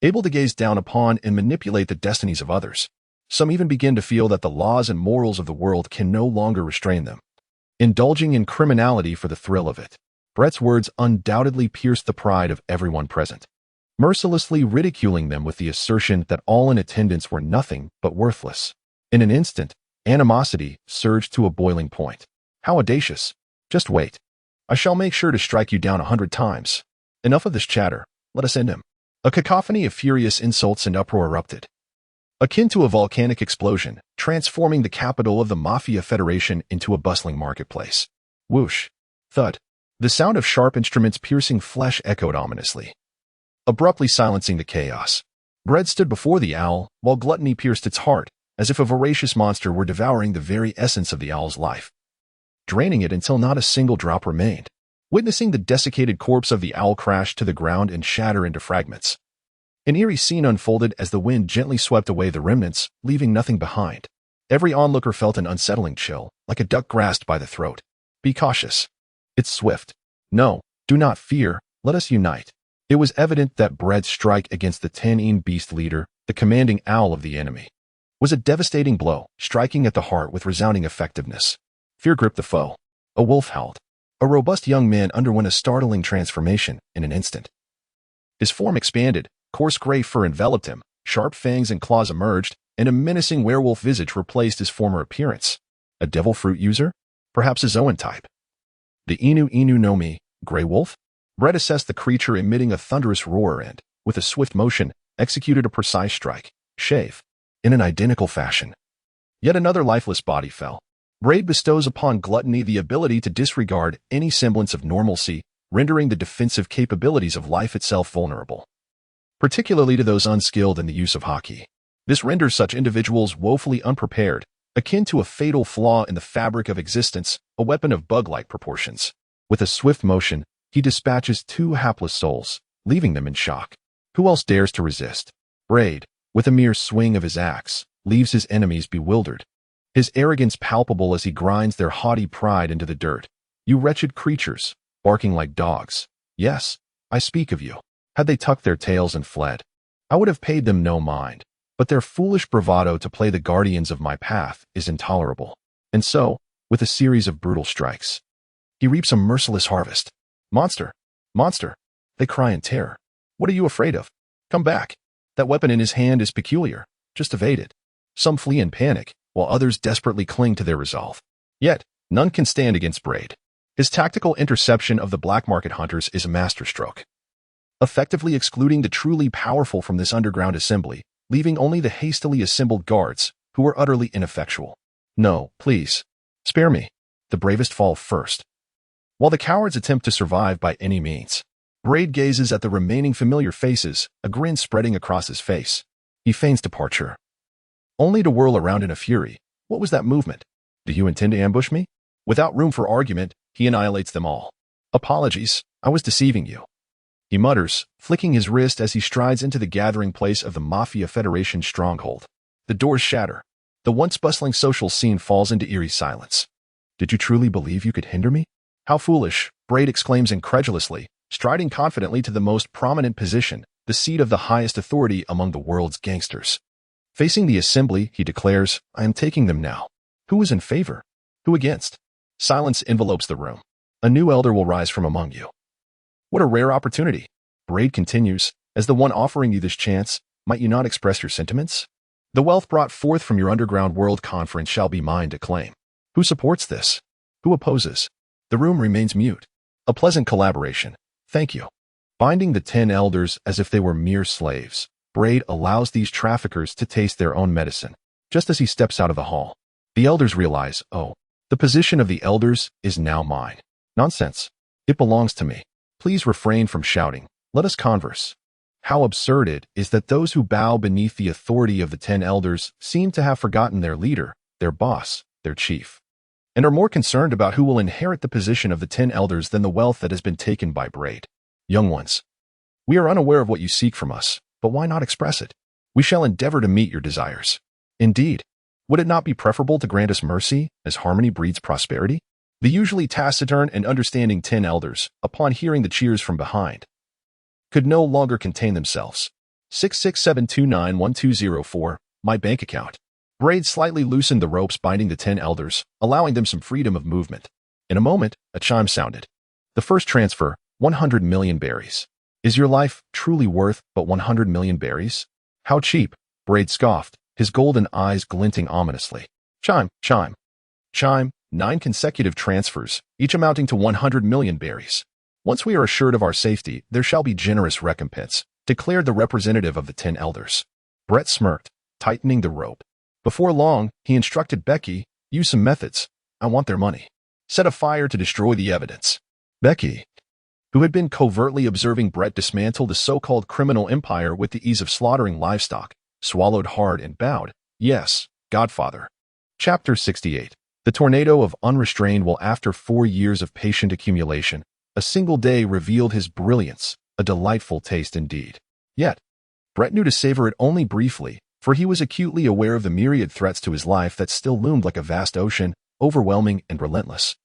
S1: Able to gaze down upon and manipulate the destinies of others, some even begin to feel that the laws and morals of the world can no longer restrain them, indulging in criminality for the thrill of it. Brett's words undoubtedly pierced the pride of everyone present, mercilessly ridiculing them with the assertion that all in attendance were nothing but worthless. In an instant, animosity surged to a boiling point. How audacious! Just wait. I shall make sure to strike you down 100 times. Enough of this chatter. Let us end him. A cacophony of furious insults and uproar erupted, akin to a volcanic explosion, transforming the capital of the Mafia Federation into a bustling marketplace. Whoosh. Thud. The sound of sharp instruments piercing flesh echoed ominously, abruptly silencing the chaos. Bread stood before the owl, while gluttony pierced its heart, as if a voracious monster were devouring the very essence of the owl's life, draining it until not a single drop remained. Witnessing the desiccated corpse of the owl crash to the ground and shatter into fragments, an eerie scene unfolded as the wind gently swept away the remnants, leaving nothing behind. Every onlooker felt an unsettling chill, like a duck grasped by the throat. Be cautious. It's swift. No, do not fear, let us unite. It was evident that Bread's strike against the Tin Beast leader, the commanding owl of the enemy, was a devastating blow, striking at the heart with resounding effectiveness. Fear gripped the foe. A wolf howled. A robust young man underwent a startling transformation in an instant. His form expanded, coarse gray fur enveloped him, sharp fangs and claws emerged, and a menacing werewolf visage replaced his former appearance. A devil fruit user? Perhaps a Zoan type. The Inu no Mi, Grey Wolf? Brett assessed the creature emitting a thunderous roar and, with a swift motion, executed a precise strike. Shave. In an identical fashion. Yet another lifeless body fell. Braid bestows upon Gluttony the ability to disregard any semblance of normalcy, rendering the defensive capabilities of life itself vulnerable, particularly to those unskilled in the use of hockey. This renders such individuals woefully unprepared, akin to a fatal flaw in the fabric of existence, a weapon of bug-like proportions. With a swift motion, he dispatches 2 hapless souls, leaving them in shock. Who else dares to resist? Braid, with a mere swing of his axe, leaves his enemies bewildered, his arrogance palpable as he grinds their haughty pride into the dirt. You wretched creatures, barking like dogs. Yes, I speak of you. Had they tucked their tails and fled, I would have paid them no mind, but their foolish bravado to play the guardians of my path is intolerable. And so, with a series of brutal strikes, he reaps a merciless harvest. Monster! Monster! They cry in terror. What are you afraid of? Come back. That weapon in his hand is peculiar. Just evade it. Some flee in panic, while others desperately cling to their resolve. Yet, none can stand against Braid. His tactical interception of the black market hunters is a masterstroke, effectively excluding the truly powerful from this underground assembly, leaving only the hastily assembled guards, who are utterly ineffectual. No, please. Spare me. The bravest fall first. While the cowards attempt to survive by any means, Braid gazes at the remaining familiar faces, a grin spreading across his face. He feigns departure, only to whirl around in a fury. What was that movement? Do you intend to ambush me? Without room for argument, he annihilates them all. Apologies, I was deceiving you, he mutters, flicking his wrist as he strides into the gathering place of the Mafia Federation stronghold. The doors shatter. The once bustling social scene falls into eerie silence. Did you truly believe you could hinder me? How foolish, Braid exclaims incredulously, striding confidently to the most prominent position, the seat of the highest authority among the world's gangsters. Facing the assembly, he declares, I am taking them now. Who is in favor? Who against? Silence envelopes the room. A new elder will rise from among you. What a rare opportunity. Braid continues, as the one offering you this chance, might you not express your sentiments? The wealth brought forth from your underground world conference shall be mine to claim. Who supports this? Who opposes? The room remains mute. A pleasant collaboration. Thank you. Binding the 10 elders as if they were mere slaves, Braid allows these traffickers to taste their own medicine. Just as he steps out of the hall, the elders realize, oh, the position of the elders is now mine. Nonsense. It belongs to me. Please refrain from shouting. Let us converse. How absurd it is that those who bow beneath the authority of the 10 elders seem to have forgotten their leader, their boss, their chief, and are more concerned about who will inherit the position of the 10 elders than the wealth that has been taken by Braid. Young ones, we are unaware of what you seek from us, but why not express it? We shall endeavor to meet your desires. Indeed, would it not be preferable to grant us mercy, as harmony breeds prosperity? The usually taciturn and understanding 10 elders, upon hearing the cheers from behind, could no longer contain themselves. 667291204, my bank account. Braid slightly loosened the ropes binding the 10 elders, allowing them some freedom of movement. In a moment, a chime sounded. The first transfer, 100 million berries. Is your life truly worth but 100 million berries? How cheap, Braid scoffed, his golden eyes glinting ominously. Chime, chime, chime, 9 consecutive transfers, each amounting to 100 million berries. Once we are assured of our safety, there shall be generous recompense, declared the representative of the 10 elders. Brett smirked, tightening the rope. Before long, he instructed Becky, use some methods. I want their money. Set a fire to destroy the evidence. Becky, who had been covertly observing Brett dismantle the so-called criminal empire with the ease of slaughtering livestock, swallowed hard and bowed. Yes, Godfather. Chapter 68. The tornado of unrestrained will, after 4 years of patient accumulation, a single day revealed his brilliance, a delightful taste indeed. Yet, Brett knew to savor it only briefly, for he was acutely aware of the myriad threats to his life that still loomed like a vast ocean, overwhelming and relentless,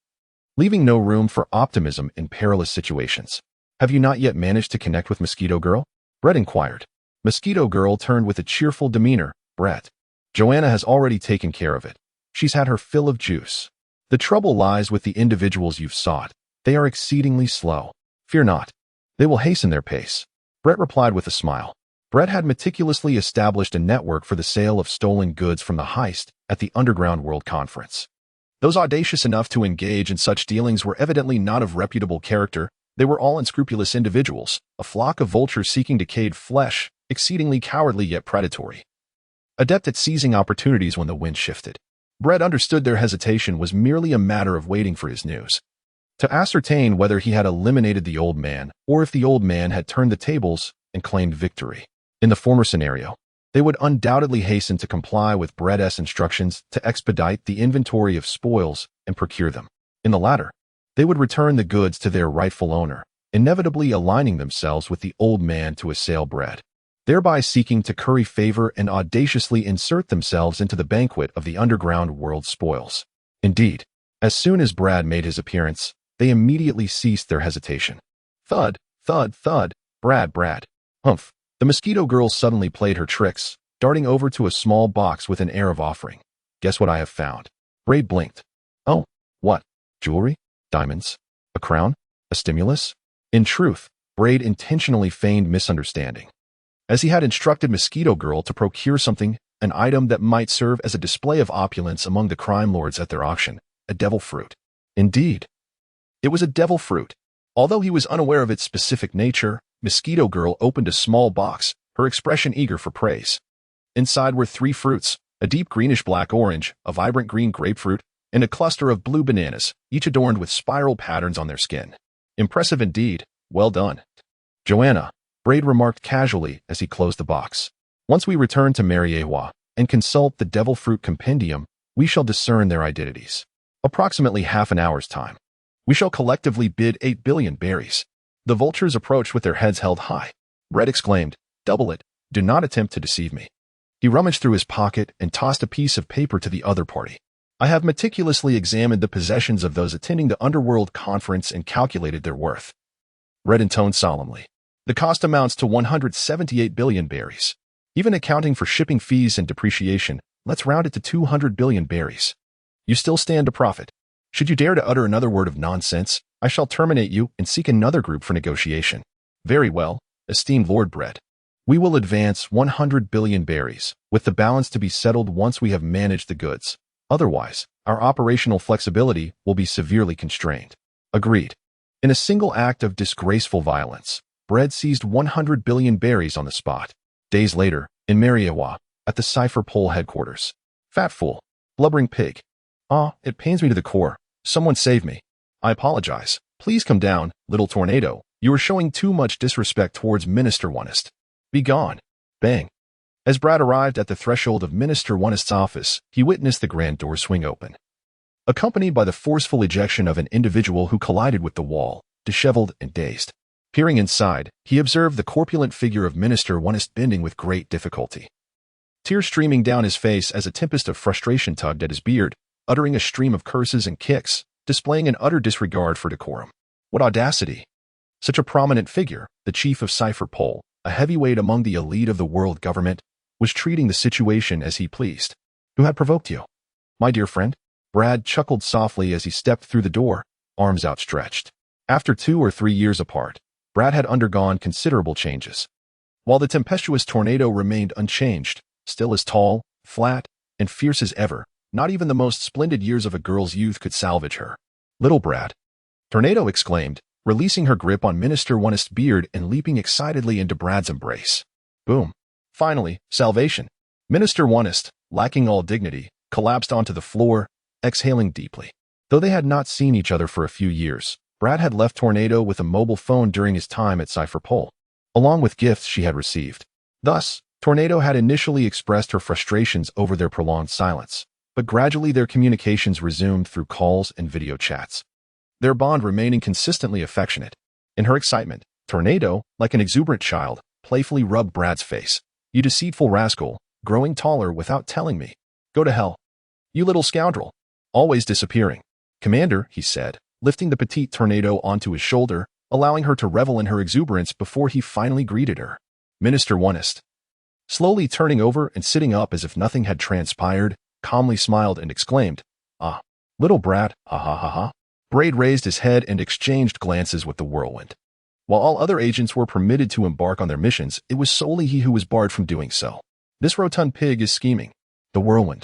S1: leaving no room for optimism in perilous situations. Have you not yet managed to connect with Mosquito Girl? Brett inquired. Mosquito Girl turned with a cheerful demeanor. Brett, Joanna has already taken care of it. She's had her fill of juice. The trouble lies with the individuals you've sought. They are exceedingly slow. Fear not. They will hasten their pace. Brett replied with a smile. Brett had meticulously established a network for the sale of stolen goods from the heist at the Underground World Conference. Those audacious enough to engage in such dealings were evidently not of reputable character. They were all unscrupulous individuals, a flock of vultures seeking decayed flesh, exceedingly cowardly yet predatory, adept at seizing opportunities when the wind shifted. Brett understood their hesitation was merely a matter of waiting for his news, to ascertain whether he had eliminated the old man or if the old man had turned the tables and claimed victory. In the former scenario, they would undoubtedly hasten to comply with Brett's instructions to expedite the inventory of spoils and procure them. In the latter, they would return the goods to their rightful owner, inevitably aligning themselves with the old man to assail Brett, thereby seeking to curry favor and audaciously insert themselves into the banquet of the underground world spoils. Indeed, as soon as Brad made his appearance, they immediately ceased their hesitation. Thud, thud, thud, Brad. Humph. The mosquito girl suddenly played her tricks, darting over to a small box with an air of offering. Guess what I have found? Braid blinked. Oh, what? Jewelry? Diamonds? A crown? A stimulus? In truth, Braid intentionally feigned misunderstanding, as he had instructed Mosquito Girl to procure something, an item that might serve as a display of opulence among the crime lords at their auction, a devil fruit. Indeed, it was a devil fruit. Although he was unaware of its specific nature, Mosquito Girl opened a small box, her expression eager for praise. Inside were 3 fruits, a deep greenish-black-orange, a vibrant green grapefruit, and a cluster of blue bananas, each adorned with spiral patterns on their skin. Impressive indeed. Well done, Joanna, Braid remarked casually as he closed the box. Once we return to Mariewa and consult the devil fruit compendium, we shall discern their identities. Approximately half an hour's time. We shall collectively bid 8 billion berries. The vultures approached with their heads held high. Braid exclaimed, double it, do not attempt to deceive me. He rummaged through his pocket and tossed a piece of paper to the other party. I have meticulously examined the possessions of those attending the Underworld Conference and calculated their worth. Braid intoned solemnly. The cost amounts to 178 billion berries. Even accounting for shipping fees and depreciation, let's round it to 200 billion berries. You still stand to profit. Should you dare to utter another word of nonsense, I shall terminate you and seek another group for negotiation. Very well, esteemed Lord Braid. We will advance 100 billion berries, with the balance to be settled once we have managed the goods. Otherwise, our operational flexibility will be severely constrained. Agreed. In a single act of disgraceful violence, Braid seized 100 billion berries on the spot. Days later, in Mariewa, at the Cipher Pole headquarters. Fat fool. Blubbering pig. Ah, it pains me to the core. Someone save me. I apologize. Please come down, little tornado. You are showing too much disrespect towards Minister Onest. Be gone. Bang. As Braid arrived at the threshold of Minister Onest's office, he witnessed the grand door swing open, accompanied by the forceful ejection of an individual who collided with the wall, disheveled and dazed. Peering inside, he observed the corpulent figure of Minister Onest bending with great difficulty, tears streaming down his face as a tempest of frustration tugged at his beard, uttering a stream of curses and kicks, displaying an utter disregard for decorum. What audacity! Such a prominent figure, the chief of Cipher Pole, a heavyweight among the elite of the world government, was treating the situation as he pleased. Who had provoked you? My dear friend? Braid chuckled softly as he stepped through the door, arms outstretched. After 2 or 3 years apart, Braid had undergone considerable changes. While the tempestuous tornado remained unchanged, still as tall, flat, and fierce as ever, not even the most splendid years of a girl's youth could salvage her. Little Braid, Tornado exclaimed, releasing her grip on Minister Onest's beard and leaping excitedly into Braid's embrace. Boom. Finally, salvation. Minister Onest, lacking all dignity, collapsed onto the floor, exhaling deeply. Though they had not seen each other for a few years, Braid had left Tornado with a mobile phone during his time at Cipher Pole, along with gifts she had received. Thus, Tornado had initially expressed her frustrations over their prolonged silence, but gradually their communications resumed through calls and video chats, their bond remaining consistently affectionate. In her excitement, Tornado, like an exuberant child, playfully rubbed Braid's face. You deceitful rascal, growing taller without telling me. Go to hell. You little scoundrel. Always disappearing. Commander, he said, lifting the petite Tornado onto his shoulder, allowing her to revel in her exuberance before he finally greeted her. Minister Onest, slowly turning over and sitting up as if nothing had transpired, calmly smiled and exclaimed, Ah, little Braid, ha ha ha ha. Braid raised his head and exchanged glances with the whirlwind. While all other agents were permitted to embark on their missions, it was solely he who was barred from doing so. This rotund pig is scheming. The whirlwind,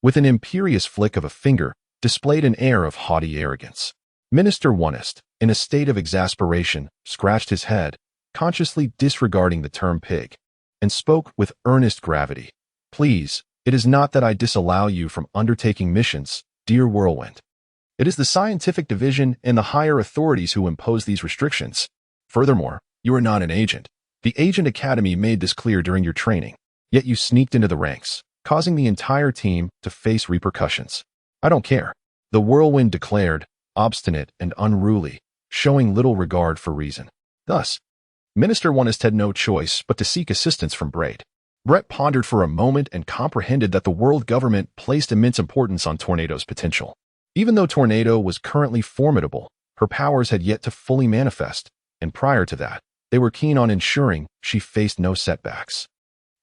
S1: with an imperious flick of a finger, displayed an air of haughty arrogance. Minister Onest, in a state of exasperation, scratched his head, consciously disregarding the term pig, and spoke with earnest gravity. Please, it is not that I disallow you from undertaking missions, dear Whirlwind. It is the scientific division and the higher authorities who impose these restrictions. Furthermore, you are not an agent. The Agent Academy made this clear during your training, yet you sneaked into the ranks, causing the entire team to face repercussions. I don't care, the Whirlwind declared, obstinate and unruly, showing little regard for reason. Thus, Minister Onest had no choice but to seek assistance from Braid. Brett pondered for a moment and comprehended that the world government placed immense importance on Tornado's potential. Even though Tornado was currently formidable, her powers had yet to fully manifest, and prior to that, They were keen on ensuring she faced no setbacks.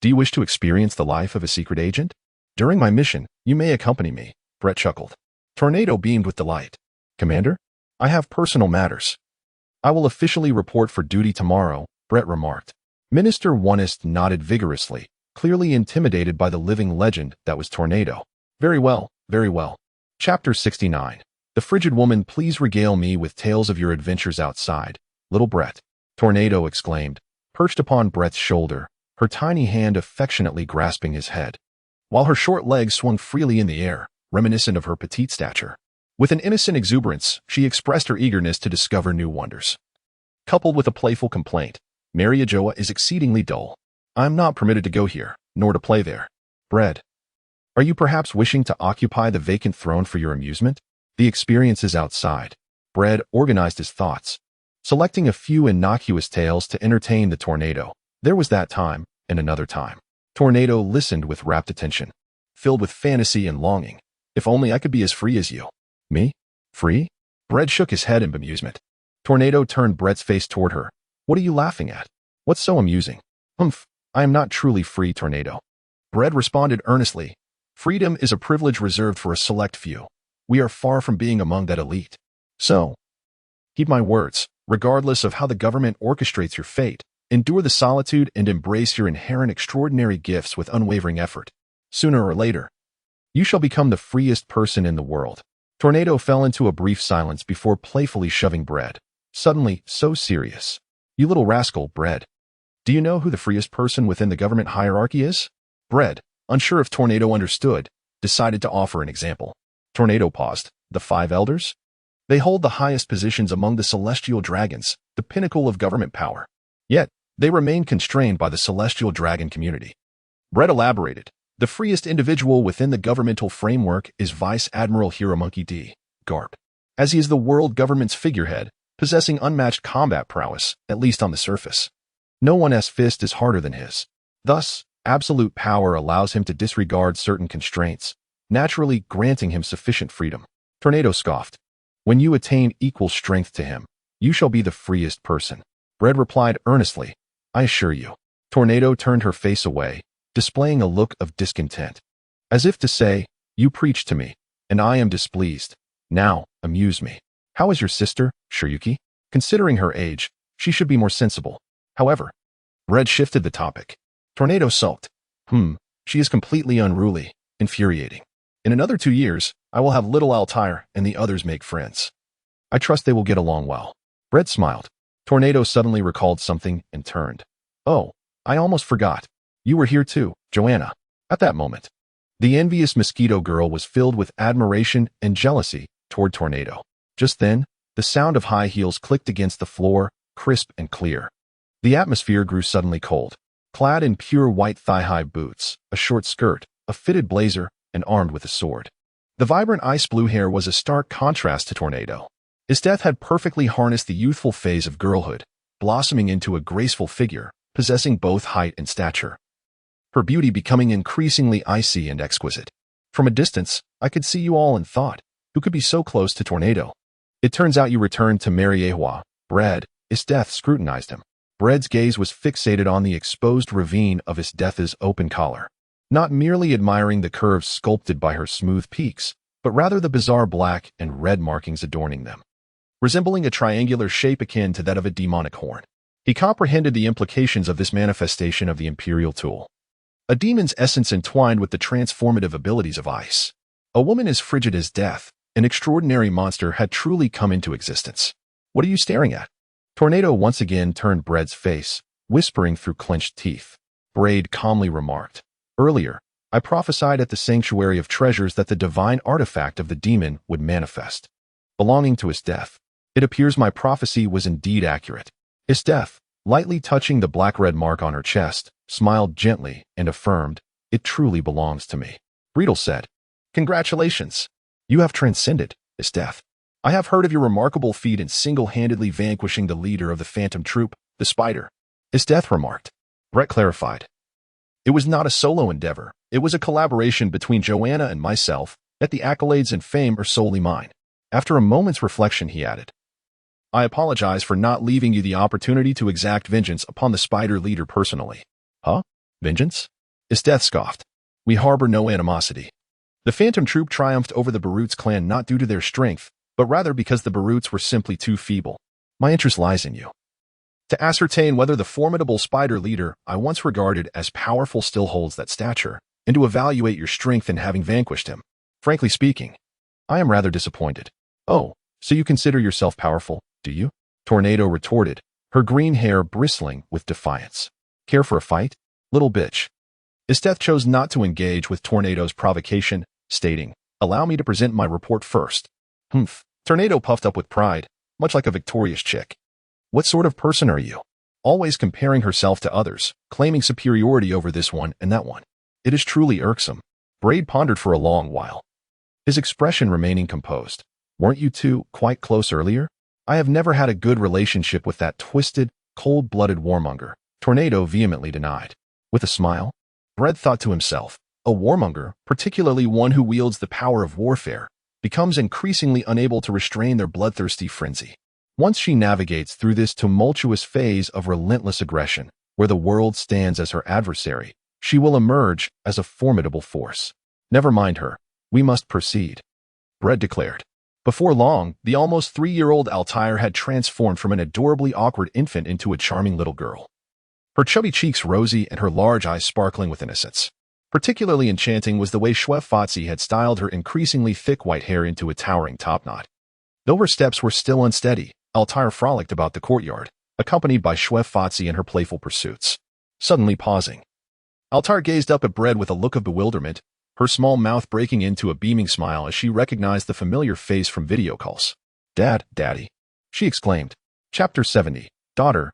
S1: Do you wish to experience the life of a secret agent? During my mission, you may accompany me, Brett chuckled. Tornado beamed with delight. Commander, I have personal matters. I will officially report for duty tomorrow, Brett remarked. Minister Onest nodded vigorously, clearly intimidated by the living legend that was Tornado. Very well, very well. Chapter 69. The frigid woman, please regale me with tales of your adventures outside, little Brett. Tornado exclaimed, perched upon Brett's shoulder, her tiny hand affectionately grasping his head, while her short legs swung freely in the air, reminiscent of her petite stature. With an innocent exuberance, she expressed her eagerness to discover new wonders. Coupled with a playful complaint, Mary Ajoa is exceedingly dull. I'm not permitted to go here, nor to play there. Brett, are you perhaps wishing to occupy the vacant throne for your amusement? The experience is outside. Brett organized his thoughts, selecting a few innocuous tales to entertain the Tornado. There was that time, and another time. Tornado listened with rapt attention, filled with fantasy and longing. If only I could be as free as you. Me? Free? Brett shook his head in bemusement. Tornado turned Brett's face toward her. What are you laughing at? What's so amusing? Humph, I am not truly free, Tornado. Brett responded earnestly. Freedom is a privilege reserved for a select few. We are far from being among that elite. So, heed my words, regardless of how the government orchestrates your fate, endure the solitude and embrace your inherent extraordinary gifts with unwavering effort. Sooner or later, you shall become the freest person in the world. Tornado fell into a brief silence before playfully shoving Brett. Suddenly, so serious. You little rascal, Brett. Do you know who the freest person within the government hierarchy is? Brett, unsure if Tornado understood, decided to offer an example. Tornado paused. The 5 elders? They hold the highest positions among the celestial dragons, the pinnacle of government power. Yet, they remain constrained by the celestial dragon community. Brett elaborated. The freest individual within the governmental framework is Vice Admiral Hiramonkey Garp, as he is the world government's figurehead, possessing unmatched combat prowess, at least on the surface. No one's fist is harder than his. Thus, absolute power allows him to disregard certain constraints, naturally granting him sufficient freedom. Tornado scoffed. When you attain equal strength to him, you shall be the freest person. Brett replied earnestly. I assure you. Tornado turned her face away, displaying a look of discontent. As if to say, you preach to me, and I am displeased. Now, amuse me. How is your sister, Shiryuki? Considering her age, she should be more sensible. However, Brett shifted the topic. Tornado sulked. She is completely unruly, infuriating. In another 2 years, I will have little Altair and the others make friends. I trust they will get along well. Brett smiled. Tornado suddenly recalled something and turned. Oh, I almost forgot. You were here too, Joanna. At that moment, the envious mosquito girl was filled with admiration and jealousy toward Tornado. Just then, the sound of high heels clicked against the floor, crisp and clear. The atmosphere grew suddenly cold. Clad in pure white thigh-high boots, a short skirt, a fitted blazer, and armed with a sword, the vibrant ice blue hair was a stark contrast to Tornado. Isteth had perfectly harnessed the youthful phase of girlhood, blossoming into a graceful figure, possessing both height and stature. Her beauty becoming increasingly icy and exquisite. From a distance, I could see you all and thought, who could be so close to Tornado? It turns out you returned to Mariewa. Brett, Isteth scrutinized him. Brett's gaze was fixated on the exposed ravine of Isteth's open collar, not merely admiring the curves sculpted by her smooth peaks, but rather the bizarre black and red markings adorning them, resembling a triangular shape akin to that of a demonic horn. He comprehended the implications of this manifestation of the imperial tool. A demon's essence entwined with the transformative abilities of ice. A woman as frigid as death, an extraordinary monster had truly come into existence. What are you staring at? Tornado once again turned Brett's face, whispering through clenched teeth. Braid calmly remarked, Earlier, I prophesied at the Sanctuary of Treasures that the divine artifact of the demon would manifest, belonging to Isteth. It appears my prophecy was indeed accurate. Isteth, lightly touching the black-red mark on her chest, smiled gently and affirmed, It truly belongs to me. Breedel said, Congratulations. You have transcended, Isteth. I have heard of your remarkable feat in single-handedly vanquishing the leader of the Phantom Troop, the Spider. Isteth remarked. Brett clarified. It was not a solo endeavor. It was a collaboration between Joanna and myself, yet the accolades and fame are solely mine. After a moment's reflection, he added, I apologize for not leaving you the opportunity to exact vengeance upon the spider leader personally. Huh? Vengeance? Isteth scoffed. We harbor no animosity. The Phantom Troop triumphed over the Barut's clan not due to their strength, but rather because the Baruts were simply too feeble. My interest lies in you. To ascertain whether the formidable spider leader I once regarded as powerful still holds that stature, and to evaluate your strength in having vanquished him. Frankly speaking, I am rather disappointed. Oh, so you consider yourself powerful, do you? Tornado retorted, her green hair bristling with defiance. Care for a fight? Little bitch. Isteth chose not to engage with Tornado's provocation, stating, allow me to present my report first. Humph. Tornado puffed up with pride, much like a victorious chick. What sort of person are you? Always comparing herself to others, claiming superiority over this one and that one. It is truly irksome. Braid pondered for a long while, his expression remaining composed. Weren't you two quite close earlier? I have never had a good relationship with that twisted, cold-blooded warmonger, Tornado vehemently denied. With a smile, Braid thought to himself, a warmonger, particularly one who wields the power of warfare, becomes increasingly unable to restrain their bloodthirsty frenzy. Once she navigates through this tumultuous phase of relentless aggression, where the world stands as her adversary, she will emerge as a formidable force. Never mind her. We must proceed, Braid declared. Before long, the almost 3-year-old Altair had transformed from an adorably awkward infant into a charming little girl. Her chubby cheeks rosy and her large eyes sparkling with innocence. Particularly enchanting was the way Shwef Fatsi had styled her increasingly thick white hair into a towering topknot. Though her steps were still unsteady, Altair frolicked about the courtyard, accompanied by Shwef Fatsi and her playful pursuits. Suddenly pausing, Altair gazed up at Braid with a look of bewilderment, her small mouth breaking into a beaming smile as she recognized the familiar face from video calls. Daddy, she exclaimed. Chapter 70. Daughter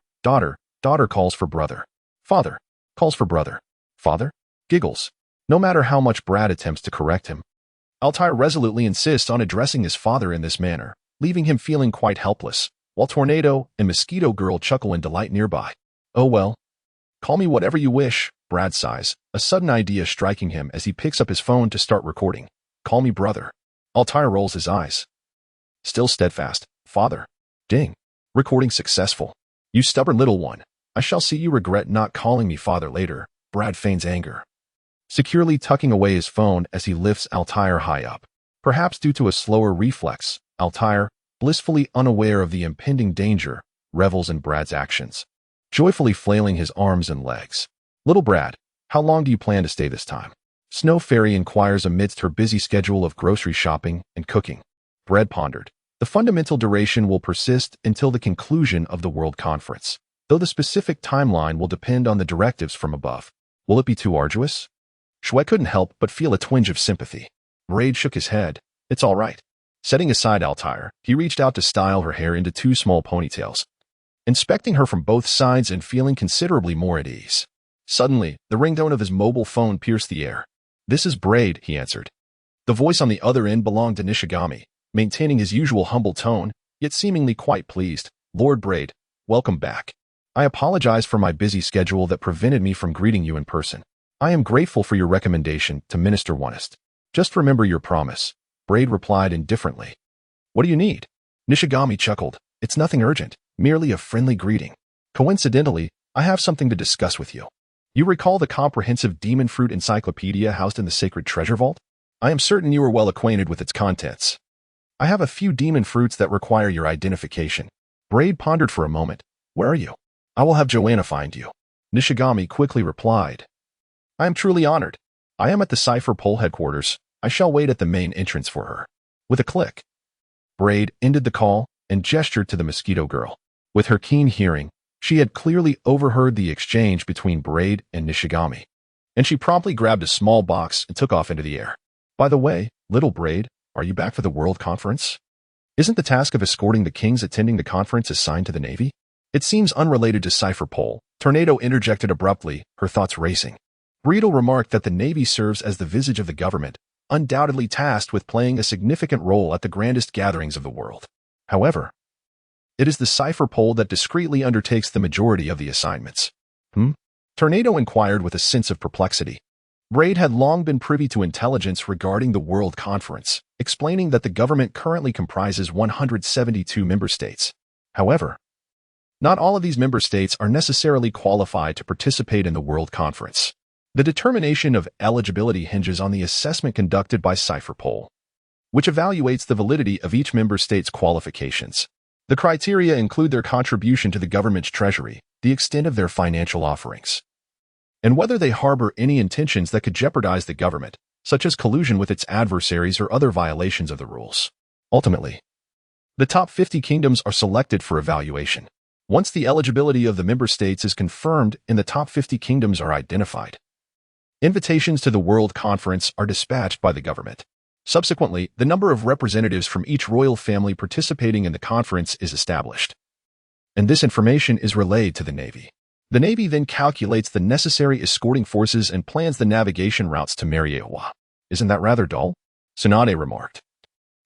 S1: calls for brother. Father calls for brother. Father? Giggles. No matter how much Braid attempts to correct him, Altair resolutely insists on addressing his father in this manner, leaving him feeling quite helpless, while Tornado and Mosquito Girl chuckle in delight nearby. Oh well. Call me whatever you wish, Braid sighs, a sudden idea striking him as he picks up his phone to start recording. Call me brother. Altair rolls his eyes. Still steadfast. Father. Ding. Recording successful. You stubborn little one. I shall see you regret not calling me father later. Braid feigns anger, securely tucking away his phone as he lifts Altair high up. Perhaps due to a slower reflex, Altair, blissfully unaware of the impending danger, revels in Braid's actions, joyfully flailing his arms and legs. Little Braid, how long do you plan to stay this time? Snow Fairy inquires amidst her busy schedule of grocery shopping and cooking. Braid pondered. The fundamental duration will persist until the conclusion of the World Conference, though the specific timeline will depend on the directives from above. Will it be too arduous? Shwe couldn't help but feel a twinge of sympathy. Braid shook his head. It's all right. Setting aside Altair, he reached out to style her hair into 2 small ponytails, inspecting her from both sides and feeling considerably more at ease. Suddenly, the ringtone of his mobile phone pierced the air. This is Braid, he answered. The voice on the other end belonged to Nishigami, maintaining his usual humble tone, yet seemingly quite pleased. Lord Braid, welcome back. I apologize for my busy schedule that prevented me from greeting you in person. I am grateful for your recommendation to Minister Onest. Just remember your promise. Braid replied indifferently. What do you need? Nishigami chuckled. It's nothing urgent, merely a friendly greeting. Coincidentally, I have something to discuss with you. You recall the comprehensive demon fruit encyclopedia housed in the sacred treasure vault? I am certain you are well acquainted with its contents. I have a few demon fruits that require your identification. Braid pondered for a moment. Where are you? I will have Joanna find you. Nishigami quickly replied. I am truly honored. I am at the Cipher Pole headquarters. I shall wait at the main entrance for her. With a click, Braid ended the call and gestured to the Mosquito Girl. With her keen hearing, she had clearly overheard the exchange between Braid and Nishigami, and she promptly grabbed a small box and took off into the air. By the way, little Braid, are you back for the World Conference? Isn't the task of escorting the kings attending the conference assigned to the Navy? It seems unrelated to Cipher Pole. Tornado interjected abruptly, her thoughts racing. Breedle remarked that the Navy serves as the visage of the government, undoubtedly tasked with playing a significant role at the grandest gatherings of the world. However, it is the Cipher Pole that discreetly undertakes the majority of the assignments. Tornado inquired with a sense of perplexity. Braid had long been privy to intelligence regarding the World Conference, explaining that the government currently comprises 172 member states. However, not all of these member states are necessarily qualified to participate in the World Conference. The determination of eligibility hinges on the assessment conducted by CipherPol, which evaluates the validity of each member state's qualifications. The criteria include their contribution to the government's treasury, the extent of their financial offerings, and whether they harbor any intentions that could jeopardize the government, such as collusion with its adversaries or other violations of the rules. Ultimately, the top 50 kingdoms are selected for evaluation. Once the eligibility of the member states is confirmed and the top 50 kingdoms are identified, invitations to the World Conference are dispatched by the government. Subsequently, the number of representatives from each royal family participating in the conference is established, and this information is relayed to the Navy. The Navy then calculates the necessary escorting forces and plans the navigation routes to Mariewa. Isn't that rather dull? Tsunade remarked,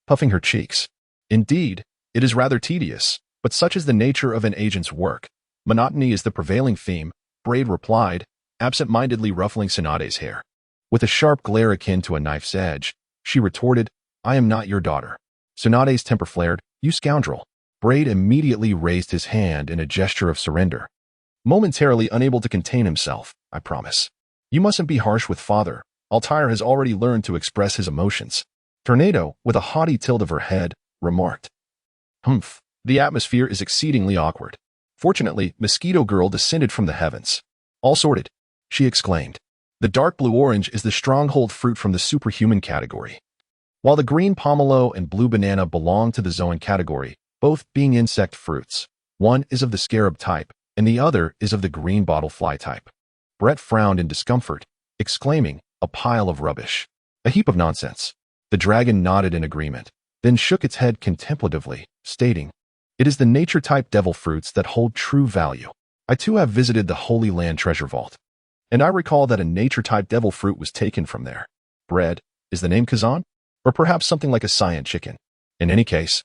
S1: puffing her cheeks. Indeed, it is rather tedious, but such is the nature of an agent's work. Monotony is the prevailing theme, Braid replied, absent-mindedly ruffling Tsunade's hair. With a sharp glare akin to a knife's edge, she retorted, I am not your daughter. Tsunade's temper flared, you scoundrel. Braid immediately raised his hand in a gesture of surrender. Momentarily unable to contain himself, I promise. You mustn't be harsh with father. Altair has already learned to express his emotions. Tornado, with a haughty tilt of her head, remarked, Humph, the atmosphere is exceedingly awkward. Fortunately, Mosquito Girl descended from the heavens. All sorted, she exclaimed. The dark blue-orange is the stronghold fruit from the superhuman category, while the green pomelo and blue banana belong to the zoan category, both being insect fruits. One is of the scarab type, and the other is of the green bottlefly type. Brett frowned in discomfort, exclaiming, a pile of rubbish. A heap of nonsense. The dragon nodded in agreement, then shook its head contemplatively, stating, it is the nature-type devil fruits that hold true value. I too have visited the Holy Land Treasure Vault, and I recall that a nature-type devil fruit was taken from there. Bread, is the name Kazan? Or perhaps something like a cyan chicken. In any case,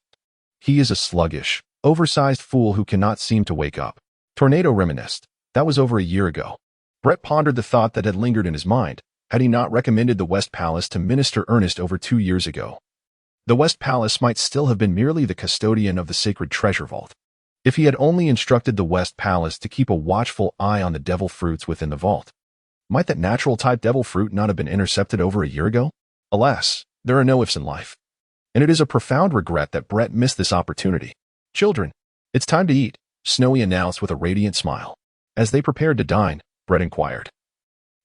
S1: he is a sluggish, oversized fool who cannot seem to wake up. Tornado reminisced. That was over a year ago. Brett pondered the thought that had lingered in his mind, had he not recommended the West Palace to Minister Ernest over 2 years ago. The West Palace might still have been merely the custodian of the sacred treasure vault, if he had only instructed the West Palace to keep a watchful eye on the devil fruits within the vault. Might that natural-type devil fruit not have been intercepted over a year ago? Alas, there are no ifs in life, and it is a profound regret that Brett missed this opportunity. Children, it's time to eat, Snowy announced with a radiant smile. As they prepared to dine, Brett inquired,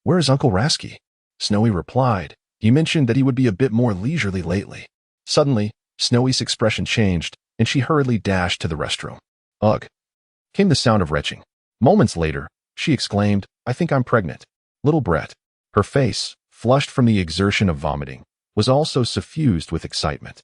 S1: where is Uncle Rasky? Snowy replied, he mentioned that he would be a bit more leisurely lately. Suddenly, Snowy's expression changed, and she hurriedly dashed to the restroom. Ugh! Came the sound of retching. Moments later, she exclaimed, I think I'm pregnant. Little Brett, her face, flushed from the exertion of vomiting, was also suffused with excitement,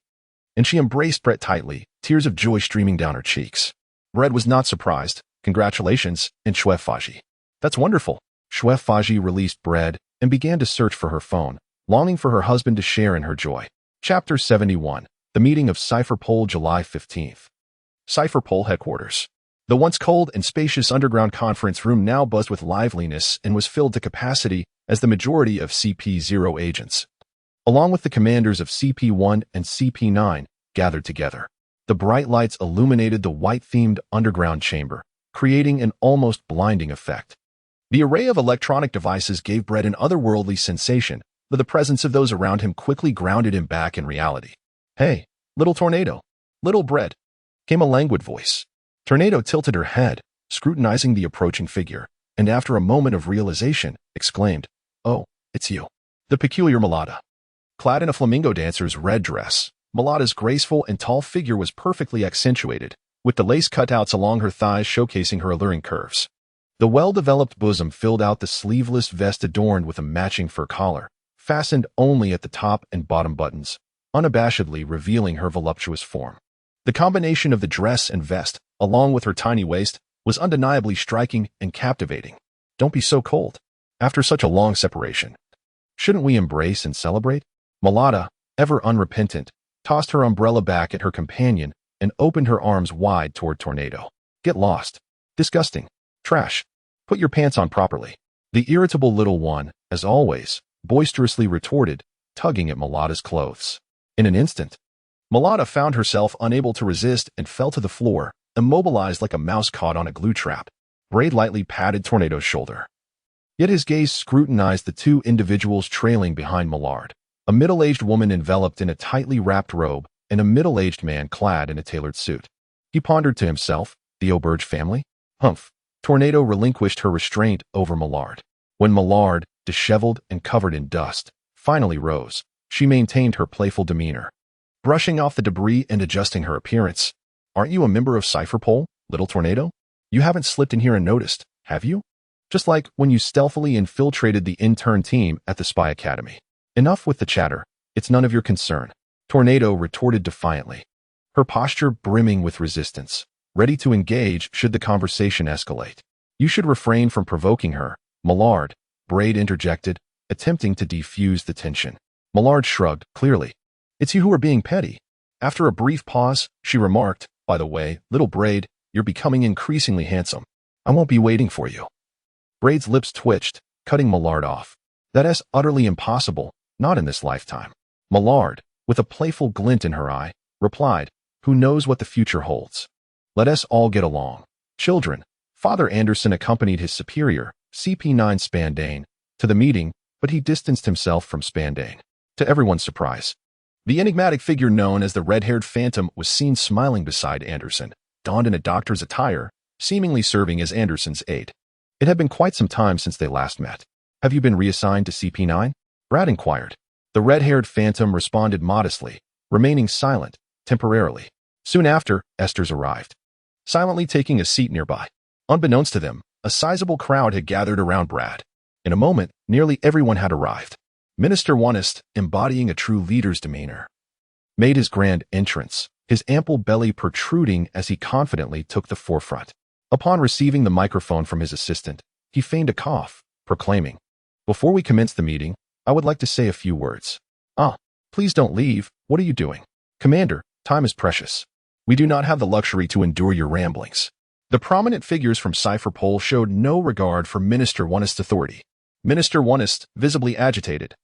S1: and she embraced Brett tightly, tears of joy streaming down her cheeks. Brett was not surprised. Congratulations, and Chef Faji. That's wonderful. Chef Faji released Brett and began to search for her phone, longing for her husband to share in her joy. Chapter 71. The Meeting of CipherPol, July 15th. CipherPol Headquarters. The once cold and spacious underground conference room now buzzed with liveliness and was filled to capacity as the majority of CP-0 agents, along with the commanders of CP-1 and CP-9, gathered together. The bright lights illuminated the white-themed underground chamber, creating an almost blinding effect. The array of electronic devices gave Brett an otherworldly sensation, but the presence of those around him quickly grounded him back in reality. Hey, little Tornado. Little Brett, came a languid voice. Tornado tilted her head, scrutinizing the approaching figure, and after a moment of realization, exclaimed, oh, it's you. The peculiar Mulata. Clad in a flamingo dancer's red dress, Mulata's graceful and tall figure was perfectly accentuated, with the lace cutouts along her thighs showcasing her alluring curves. The well-developed bosom filled out the sleeveless vest adorned with a matching fur collar, fastened only at the top and bottom buttons, unabashedly revealing her voluptuous form. The combination of the dress and vest, along with her tiny waist, was undeniably striking and captivating. Don't be so cold. After such a long separation, shouldn't we embrace and celebrate? Mulata, ever unrepentant, tossed her umbrella back at her companion and opened her arms wide toward Tornado. Get lost. Disgusting. Trash. Put your pants on properly. The irritable little one, as always, boisterously retorted, tugging at Mulata's clothes. In an instant, Mulata found herself unable to resist and fell to the floor, immobilized like a mouse caught on a glue trap. Braid lightly patted Tornado's shoulder. Yet his gaze scrutinized the two individuals trailing behind Millard, a middle-aged woman enveloped in a tightly wrapped robe and a middle-aged man clad in a tailored suit. He pondered to himself, the Auberge family? Humph. Tornado relinquished her restraint over Millard. When Millard, disheveled and covered in dust, finally rose, she maintained her playful demeanor, brushing off the debris and adjusting her appearance. Aren't you a member of Cypherpole, little Tornado? You haven't slipped in here and noticed, have you? Just like when you stealthily infiltrated the intern team at the Spy Academy. Enough with the chatter. It's none of your concern. Tornado retorted defiantly, her posture brimming with resistance, ready to engage should the conversation escalate. You should refrain from provoking her, Millard, Braid interjected, attempting to defuse the tension. Millard shrugged, clearly. It's you who are being petty. After a brief pause, she remarked, by the way, little Braid, you're becoming increasingly handsome. I won't be waiting for you. Braid's lips twitched, cutting Millard off. That's utterly impossible, not in this lifetime. Millard, with a playful glint in her eye, replied, who knows what the future holds? Let us all get along. Children. Father Anderson accompanied his superior, CP9 Spandane, to the meeting, but he distanced himself from Spandane. To everyone's surprise, the enigmatic figure known as the red-haired phantom was seen smiling beside Anderson, donned in a doctor's attire, seemingly serving as Anderson's aide. It had been quite some time since they last met. Have you been reassigned to CP9? Brad inquired. The red-haired phantom responded modestly, remaining silent, temporarily. Soon after, Esther's arrived, silently taking a seat nearby. Unbeknownst to them, a sizable crowd had gathered around Brad. In a moment, nearly everyone had arrived. Minister Wano, embodying a true leader's demeanor, made his grand entrance, his ample belly protruding as he confidently took the forefront. Upon receiving the microphone from his assistant, he feigned a cough, proclaiming, before we commence the meeting, I would like to say a few words. Please don't leave. What are you doing? Commander, time is precious. We do not have the luxury to endure your ramblings. The prominent figures from Cypherpole showed no regard for Minister Wano's authority. Minister Wano, visibly agitated,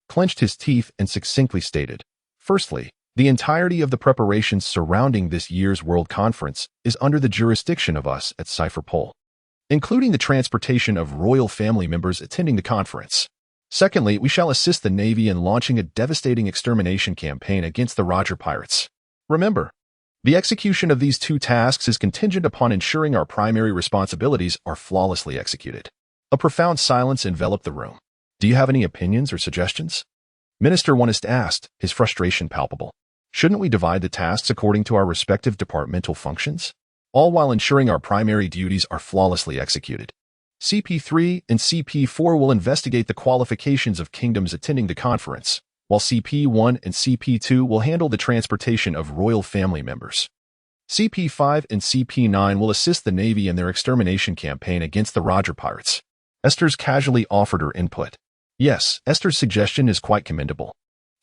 S1: clenched his teeth and succinctly stated, firstly, the entirety of the preparations surrounding this year's World Conference is under the jurisdiction of us at Cypherpole, including the transportation of royal family members attending the conference. Secondly, we shall assist the Navy in launching a devastating extermination campaign against the Roger pirates. Remember, the execution of these two tasks is contingent upon ensuring our primary responsibilities are flawlessly executed. A profound silence enveloped the room. Do you have any opinions or suggestions? Minister Wano asked, his frustration palpable. Shouldn't we divide the tasks according to our respective departmental functions, all while ensuring our primary duties are flawlessly executed? CP3 and CP4 will investigate the qualifications of kingdoms attending the conference, while CP1 and CP2 will handle the transportation of royal family members. CP5 and CP9 will assist the Navy in their extermination campaign against the Roger pirates. Esther's casually offered her input. Yes, Esther's suggestion is quite commendable.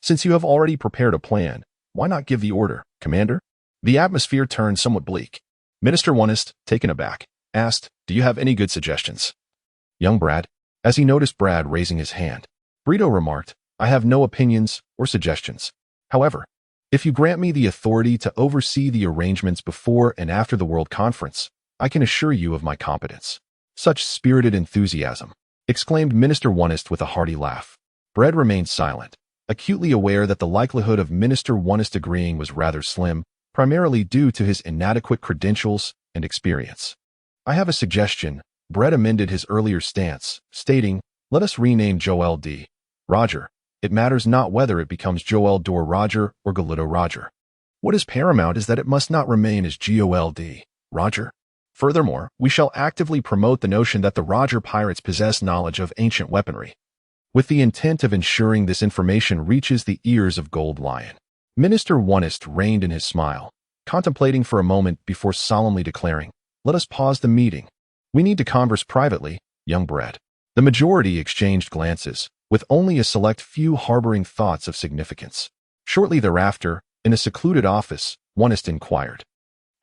S1: Since you have already prepared a plan, why not give the order, Commander? The atmosphere turned somewhat bleak. Minister Wano, taken aback, asked, do you have any good suggestions? Young Brad, as he noticed Brad raising his hand, Brito remarked, I have no opinions or suggestions. However, if you grant me the authority to oversee the arrangements before and after the World Conference, I can assure you of my competence. Such spirited enthusiasm, exclaimed Minister Wano with a hearty laugh. Brad remained silent, acutely aware that the likelihood of Minister Wano agreeing was rather slim, primarily due to his inadequate credentials and experience. I have a suggestion. Brett amended his earlier stance, stating, let us rename Joel D. Roger. It matters not whether it becomes Joel Dor Roger or Galito Roger. What is paramount is that it must not remain as GOLD Roger. Furthermore, we shall actively promote the notion that the Roger pirates possess knowledge of ancient weaponry, with the intent of ensuring this information reaches the ears of Gold Lion. Minister Wano reined in his smile, contemplating for a moment before solemnly declaring, let us pause the meeting. We need to converse privately, young Brett. The majority exchanged glances, with only a select few harboring thoughts of significance. Shortly thereafter, in a secluded office, Wano inquired,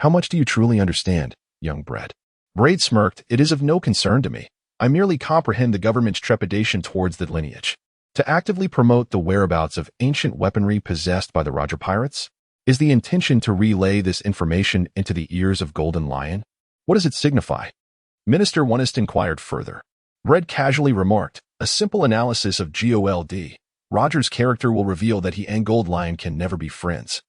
S1: how much do you truly understand, young Brett? Braid smirked, it is of no concern to me. I merely comprehend the government's trepidation towards the lineage. To actively promote the whereabouts of ancient weaponry possessed by the Roger pirates, Is the intention to relay this information into the ears of Golden Lion? What does it signify? Minister Onest inquired further. Bread casually remarked, a simple analysis of Gold. Roger's character will reveal that he and Gold Lion can never be friends,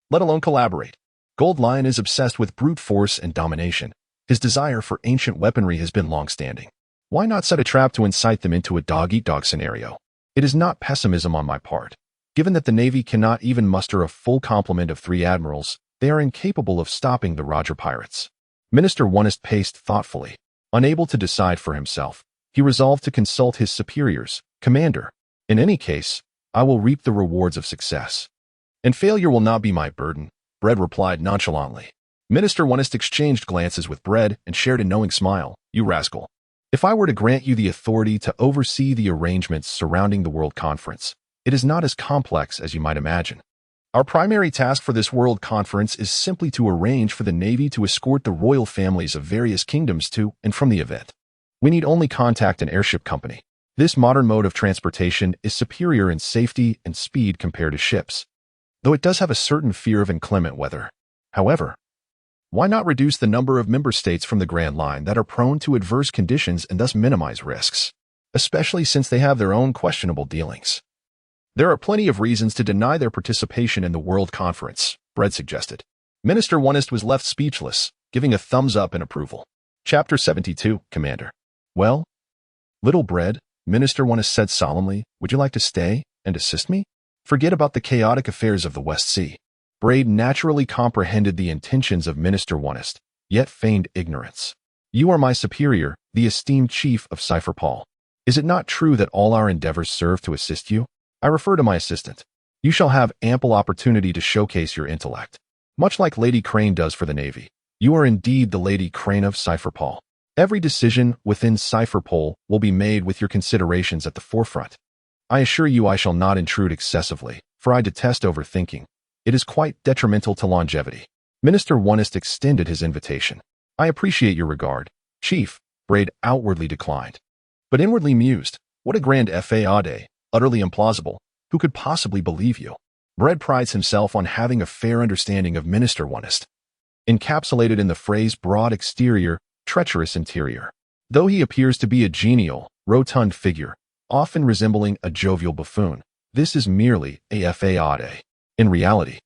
S1: let alone collaborate. Gold Lion is obsessed with brute force and domination. His desire for ancient weaponry has been long-standing. Why not set a trap to incite them into a dog-eat-dog scenario? It is not pessimism on my part. Given that the Navy cannot even muster a full complement of 3 admirals, they are incapable of stopping the Roger pirates. Minister Onest paced thoughtfully. Unable to decide for himself, he resolved to consult his superiors. Commander, in any case, I will reap the rewards of success. And failure will not be my burden, Bread replied nonchalantly. Minister Onest exchanged glances with Bread and shared a knowing smile. You rascal. If I were to grant you the authority to oversee the arrangements surrounding the World Conference, it is not as complex as you might imagine. Our primary task for this World Conference is simply to arrange for the Navy to escort the royal families of various kingdoms to and from the event. We need only contact an airship company. This modern mode of transportation is superior in safety and speed compared to ships, though it does have a certain fear of inclement weather. However, why not reduce the number of member states from the Grand Line that are prone to adverse conditions and thus minimize risks, especially since they have their own questionable dealings? There are plenty of reasons to deny their participation in the World Conference, Bread suggested. Minister Onest was left speechless, giving a thumbs up in approval. Chapter 72, Commander. Well, little Bread, Minister Onest said solemnly, would you like to stay and assist me? Forget about the chaotic affairs of the West Sea. Braid naturally comprehended the intentions of Minister Onest, yet feigned ignorance. You are my superior, the esteemed chief of Cypher Paul. Is it not true that all our endeavors serve to assist you? I refer to my assistant. You shall have ample opportunity to showcase your intellect. Much like Lady Crane does for the Navy, you are indeed the Lady Crane of Cypher Paul. Every decision within Cypher Paul will be made with your considerations at the forefront. I assure you I shall not intrude excessively, for I detest overthinking. It is quite detrimental to longevity. Minister Onest extended his invitation. I appreciate your regard, Chief, Braid outwardly declined, but inwardly mused, what a grand fade, utterly implausible. Who could possibly believe you? Braid prides himself on having a fair understanding of Minister Onest, encapsulated in the phrase broad exterior, treacherous interior. Though he appears to be a genial, rotund figure, often resembling a jovial buffoon, this is merely a fade. In reality,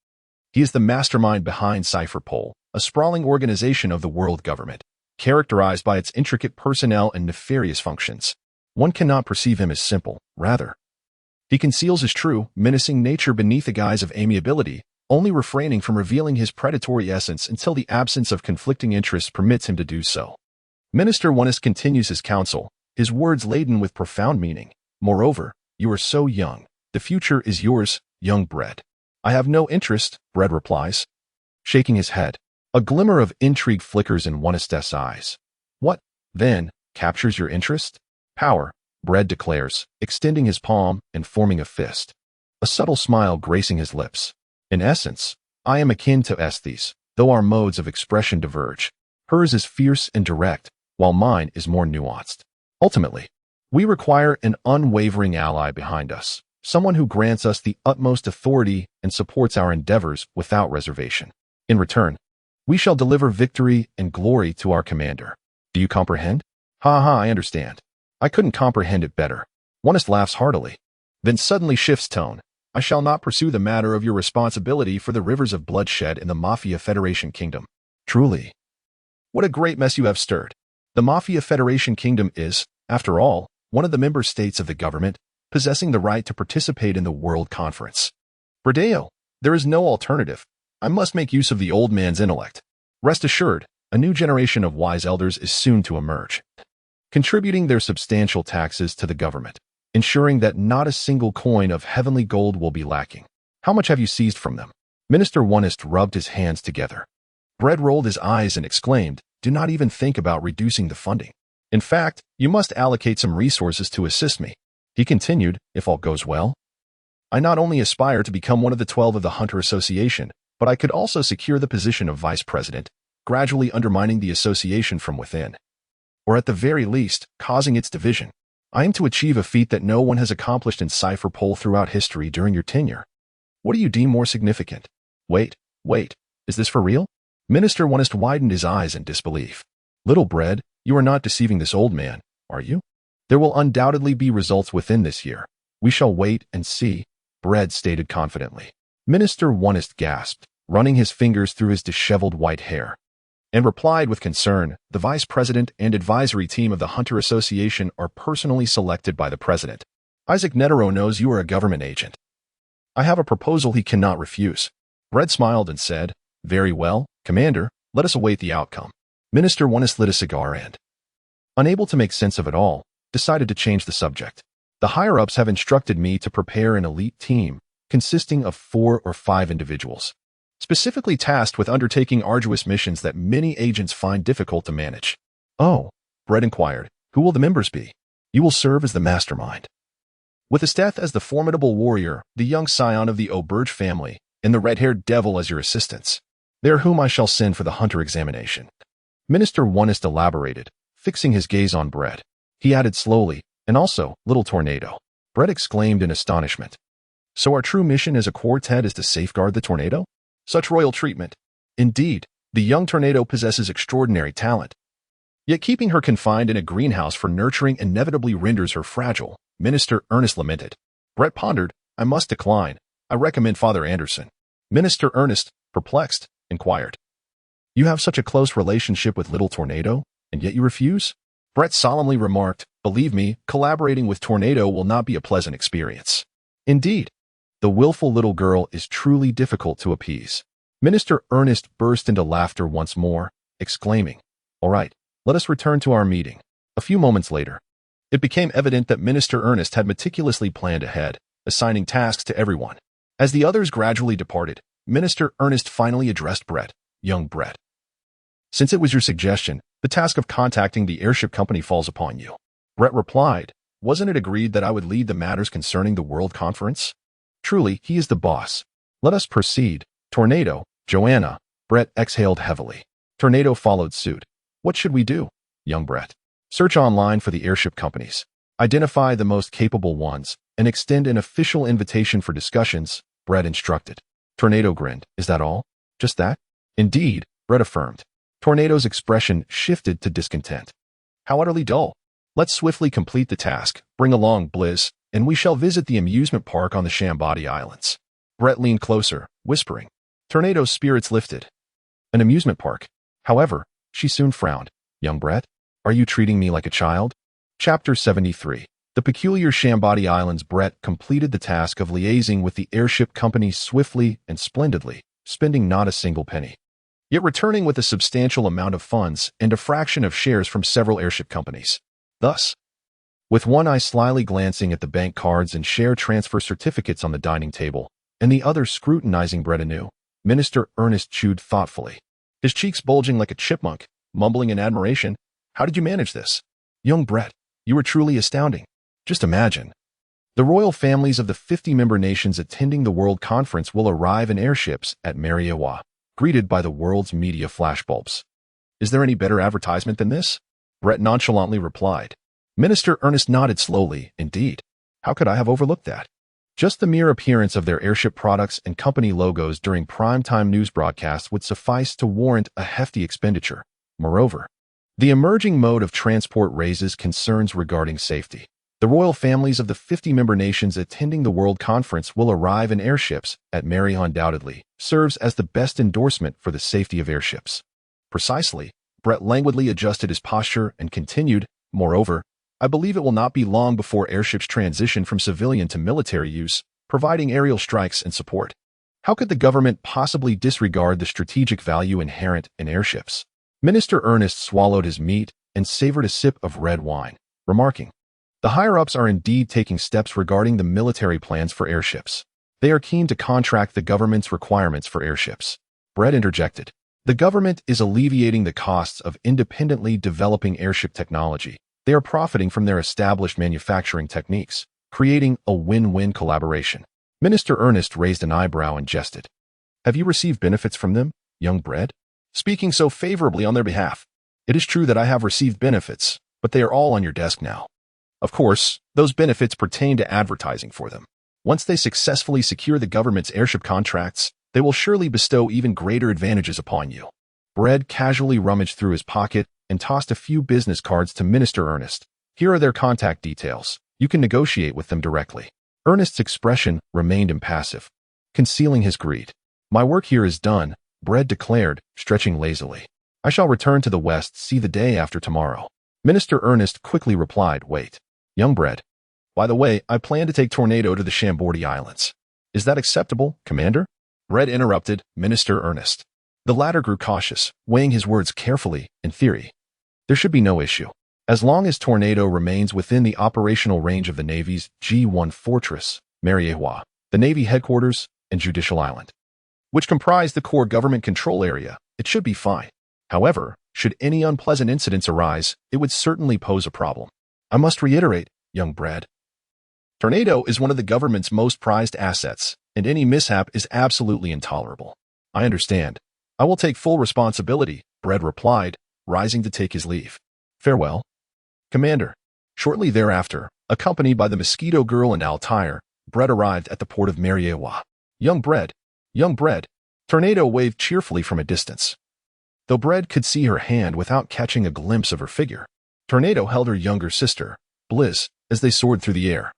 S1: he is the mastermind behind Cypher Pole, a sprawling organization of the world government, characterized by its intricate personnel and nefarious functions. One cannot perceive him as simple, rather. He conceals his true, menacing nature beneath the guise of amiability, only refraining from revealing his predatory essence until the absence of conflicting interests permits him to do so. Minister Onest continues his counsel, his words laden with profound meaning. Moreover, you are so young. The future is yours, young Bread. I have no interest, Bread replies, shaking his head. A glimmer of intrigue flickers in Onest's eyes. What, then, captures your interest? Power, Bread declares, extending his palm and forming a fist, a subtle smile gracing his lips. In essence, I am akin to Estes, though our modes of expression diverge. Hers is fierce and direct, while mine is more nuanced. Ultimately, we require an unwavering ally behind us, someone who grants us the utmost authority and supports our endeavors without reservation. In return, we shall deliver victory and glory to our commander. Do you comprehend? Ha ha, I understand. I couldn't comprehend it better. Onest laughs heartily, then suddenly shifts tone. I shall not pursue the matter of your responsibility for the rivers of bloodshed in the Mafia Federation Kingdom. Truly, what a great mess you have stirred. The Mafia Federation Kingdom is, after all, one of the member states of the government, possessing the right to participate in the World Conference. Bradeo, there is no alternative. I must make use of the old man's intellect. Rest assured, a new generation of wise elders is soon to emerge, contributing their substantial taxes to the government, ensuring that not a single coin of heavenly gold will be lacking. How much have you seized from them? Minister Onest rubbed his hands together. Bread rolled his eyes and exclaimed, do not even think about reducing the funding. In fact, you must allocate some resources to assist me. He continued, if all goes well. I not only aspire to become one of the 12 of the Hunter Association, but I could also secure the position of vice president, gradually undermining the association from within, or at the very least, causing its division. I aim to achieve a feat that no one has accomplished in Cypher Pole throughout history during your tenure. What do you deem more significant? Wait, is this for real? Minister Wonist widened his eyes in disbelief. Little Bread, you are not deceiving this old man, are you? There will undoubtedly be results within this year. We shall wait and see, Bread stated confidently. Minister Wonist gasped, running his fingers through his disheveled white hair, and replied with concern, the vice president and advisory team of the Hunter Association are personally selected by the president. Isaac Netero knows you are a government agent. I have a proposal he cannot refuse. Bread smiled and said, very well, Commander, let us await the outcome. Minister Wonist lit a cigar and, unable to make sense of it all, decided to change the subject. The higher-ups have instructed me to prepare an elite team consisting of 4 or 5 individuals, specifically tasked with undertaking arduous missions that many agents find difficult to manage. Oh, Bread inquired, who will the members be? You will serve as the mastermind, with Esteth as the formidable warrior, the young scion of the Auberge family, and the red-haired devil as your assistants. They are whom I shall send for the Hunter examination. Minister Wonist elaborated, fixing his gaze on Bread. He added slowly, and also, Little Tornado. Bread exclaimed in astonishment. So our true mission as a quartet is to safeguard the tornado? Such royal treatment. Indeed, the young tornado possesses extraordinary talent. Yet keeping her confined in a greenhouse for nurturing inevitably renders her fragile, Minister Ernest lamented. Brett pondered, I must decline. I recommend Father Anderson. Minister Ernest, perplexed, inquired. You have such a close relationship with Little Tornado, and yet you refuse? Brett solemnly remarked, believe me, collaborating with Tornado will not be a pleasant experience. Indeed, the willful little girl is truly difficult to appease. Minister Ernest burst into laughter once more, exclaiming, all right, let us return to our meeting. A few moments later, it became evident that Minister Ernest had meticulously planned ahead, assigning tasks to everyone. As the others gradually departed, Minister Ernest finally addressed Brett, young Brett. Since it was your suggestion, the task of contacting the airship company falls upon you. Brett replied, wasn't it agreed that I would lead the matters concerning the World Conference? Truly, he is the boss. Let us proceed. Tornado, Joanna. Brett exhaled heavily. Tornado followed suit. What should we do, young Brett? Search online for the airship companies. Identify the most capable ones, and extend an official invitation for discussions, Brett instructed. Tornado grinned. Is that all? Just that? Indeed, Brett affirmed. Tornado's expression shifted to discontent. How utterly dull. Let's swiftly complete the task, bring along Bliss, and we shall visit the amusement park on the Shambadi Islands. Brett leaned closer, whispering. Tornado's spirits lifted. An amusement park. However, she soon frowned. Young Brett, are you treating me like a child? Chapter 73. The peculiar Shambadi Islands. Brett completed the task of liaising with the airship company swiftly and splendidly, spending not a single penny, yet returning with a substantial amount of funds and a fraction of shares from several airship companies. Thus, with one eye slyly glancing at the bank cards and share transfer certificates on the dining table, and the other scrutinizing Brett anew, Minister Ernest chewed thoughtfully, his cheeks bulging like a chipmunk, mumbling in admiration, how did you manage this? Young Brett, you were truly astounding. Just imagine. The royal families of the 50-member nations attending the World Conference will arrive in airships at Mariawa, greeted by the world's media flashbulbs. Is there any better advertisement than this? Brett nonchalantly replied. Minister Ernest nodded slowly. Indeed. How could I have overlooked that? Just the mere appearance of their airship products and company logos during primetime news broadcasts would suffice to warrant a hefty expenditure. Moreover, the emerging mode of transport raises concerns regarding safety. The royal families of the 50-member nations attending the World Conference will arrive in airships at Mariawa. Undoubtedly serves as the best endorsement for the safety of airships. Precisely, Brett languidly adjusted his posture and continued, moreover, I believe it will not be long before airships transition from civilian to military use, providing aerial strikes and support. How could the government possibly disregard the strategic value inherent in airships? Minister Ernest swallowed his meat and savored a sip of red wine, remarking, the higher-ups are indeed taking steps regarding the military plans for airships. They are keen to contract the government's requirements for airships. Brett interjected. The government is alleviating the costs of independently developing airship technology. They are profiting from their established manufacturing techniques, creating a win-win collaboration. Minister Ernest raised an eyebrow and jested. Have you received benefits from them, young Brett? Speaking so favorably on their behalf. It is true that I have received benefits, but they are all on your desk now. Of course, those benefits pertain to advertising for them. Once they successfully secure the government's airship contracts, They will surely bestow even greater advantages upon you. Bread casually rummaged through his pocket and tossed a few business cards to Minister Ernest. Here are their contact details. You can negotiate with them directly. Ernest's expression remained impassive, concealing his greed. My work here is done, Bread declared, stretching lazily. I shall return to the West see the day after tomorrow. Minister Ernest quickly replied, Wait. Young Bread. By the way, I plan to take Tornado to the Shambordi Islands. Is that acceptable, Commander? Bread interrupted Minister Ernest. The latter grew cautious, weighing his words carefully. In theory, there should be no issue. As long as Tornado remains within the operational range of the Navy's G1 Fortress, Mariewa, the Navy headquarters, and Judicial Island, which comprise the core government control area, it should be fine. However, should any unpleasant incidents arise, it would certainly pose a problem. I must reiterate, young Bread. Tornado is one of the government's most prized assets, and any mishap is absolutely intolerable. I understand. I will take full responsibility, Bread replied, rising to take his leave. Farewell, Commander. Shortly thereafter, accompanied by the Mosquito Girl and Altair, Bread arrived at the port of Mariewa. Young Bread. Young Bread. Tornado waved cheerfully from a distance. Though Bread could see her hand without catching a glimpse of her figure, Tornado held her younger sister, Blizz, as they soared through the air.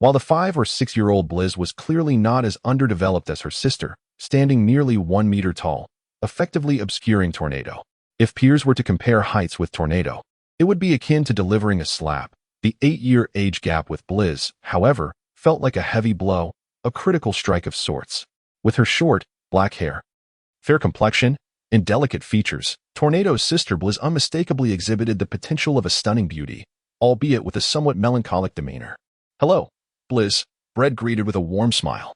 S1: While the 5 or 6-year-old Blizz was clearly not as underdeveloped as her sister, standing nearly 1 meter tall, effectively obscuring Tornado. If peers were to compare heights with Tornado, it would be akin to delivering a slap. The 8-year age gap with Blizz, however, felt like a heavy blow, a critical strike of sorts. With her short, black hair, fair complexion, and delicate features, Tornado's sister Blizz unmistakably exhibited the potential of a stunning beauty, albeit with a somewhat melancholic demeanor. Hello, Blizz, Bread greeted with a warm smile.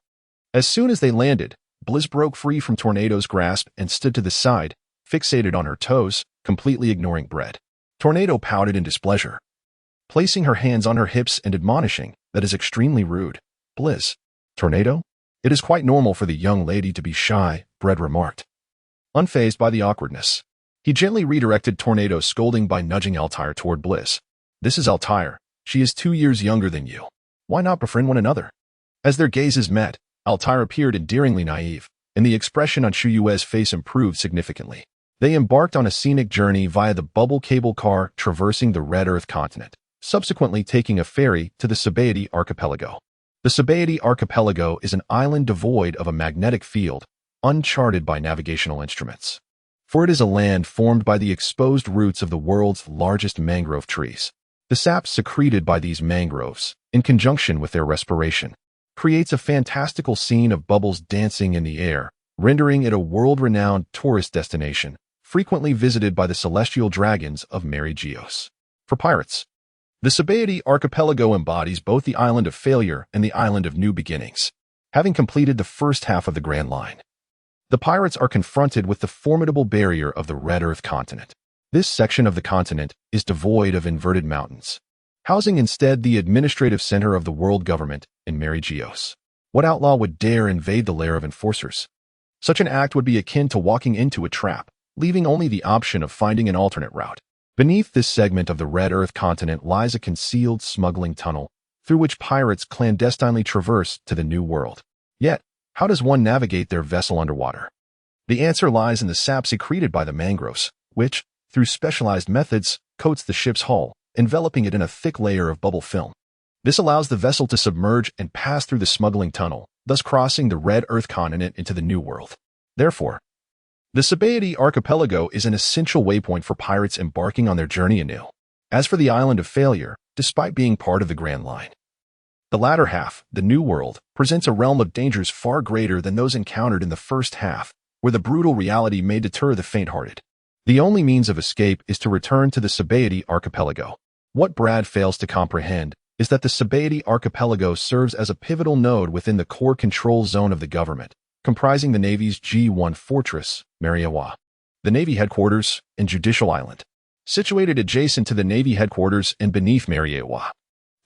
S1: As soon as they landed, Blizz broke free from Tornado's grasp and stood to the side, fixated on her toes, completely ignoring Bread. Tornado pouted in displeasure, placing her hands on her hips and admonishing, That is extremely rude. Blizz. Tornado? It is quite normal for the young lady to be shy, Bread remarked. Unfazed by the awkwardness, he gently redirected Tornado's scolding by nudging Altair toward Blizz. This is Altair. She is 2 years younger than you. Why not befriend one another? As their gazes met, Altair appeared endearingly naive, and the expression on Shuyue's face improved significantly. They embarked on a scenic journey via the bubble cable car traversing the Red Earth continent, subsequently taking a ferry to the Sabaody archipelago. The Sabaody archipelago is an island devoid of a magnetic field, uncharted by navigational instruments. For it is a land formed by the exposed roots of the world's largest mangrove trees. The sap secreted by these mangroves, in conjunction with their respiration, creates a fantastical scene of bubbles dancing in the air, rendering it a world-renowned tourist destination, frequently visited by the celestial dragons of Mary Geos. For pirates, the Sabaody archipelago embodies both the island of failure and the island of new beginnings. Having completed the first half of the Grand Line, the pirates are confronted with the formidable barrier of the Red Earth continent. This section of the continent is devoid of inverted mountains, housing instead the administrative center of the world government in Mary Geos. What outlaw would dare invade the lair of enforcers? Such an act would be akin to walking into a trap, leaving only the option of finding an alternate route. Beneath this segment of the Red Earth continent lies a concealed smuggling tunnel, through which pirates clandestinely traverse to the New World. Yet, how does one navigate their vessel underwater? The answer lies in the sap secreted by the mangroves, which, through specialized methods, coats the ship's hull, enveloping it in a thick layer of bubble film. This allows the vessel to submerge and pass through the smuggling tunnel, thus crossing the Red Earth continent into the New World. Therefore, the Sabaody archipelago is an essential waypoint for pirates embarking on their journey anew. As for the island of failure, despite being part of the Grand Line, the latter half, the New World, presents a realm of dangers far greater than those encountered in the first half, where the brutal reality may deter the faint-hearted. The only means of escape is to return to the Sabaody archipelago. What Brad fails to comprehend is that the Sabaody archipelago serves as a pivotal node within the core control zone of the government, comprising the Navy's G1 Fortress, Mariewa, the Navy headquarters, and Judicial Island, situated adjacent to the Navy headquarters and beneath Mariewa.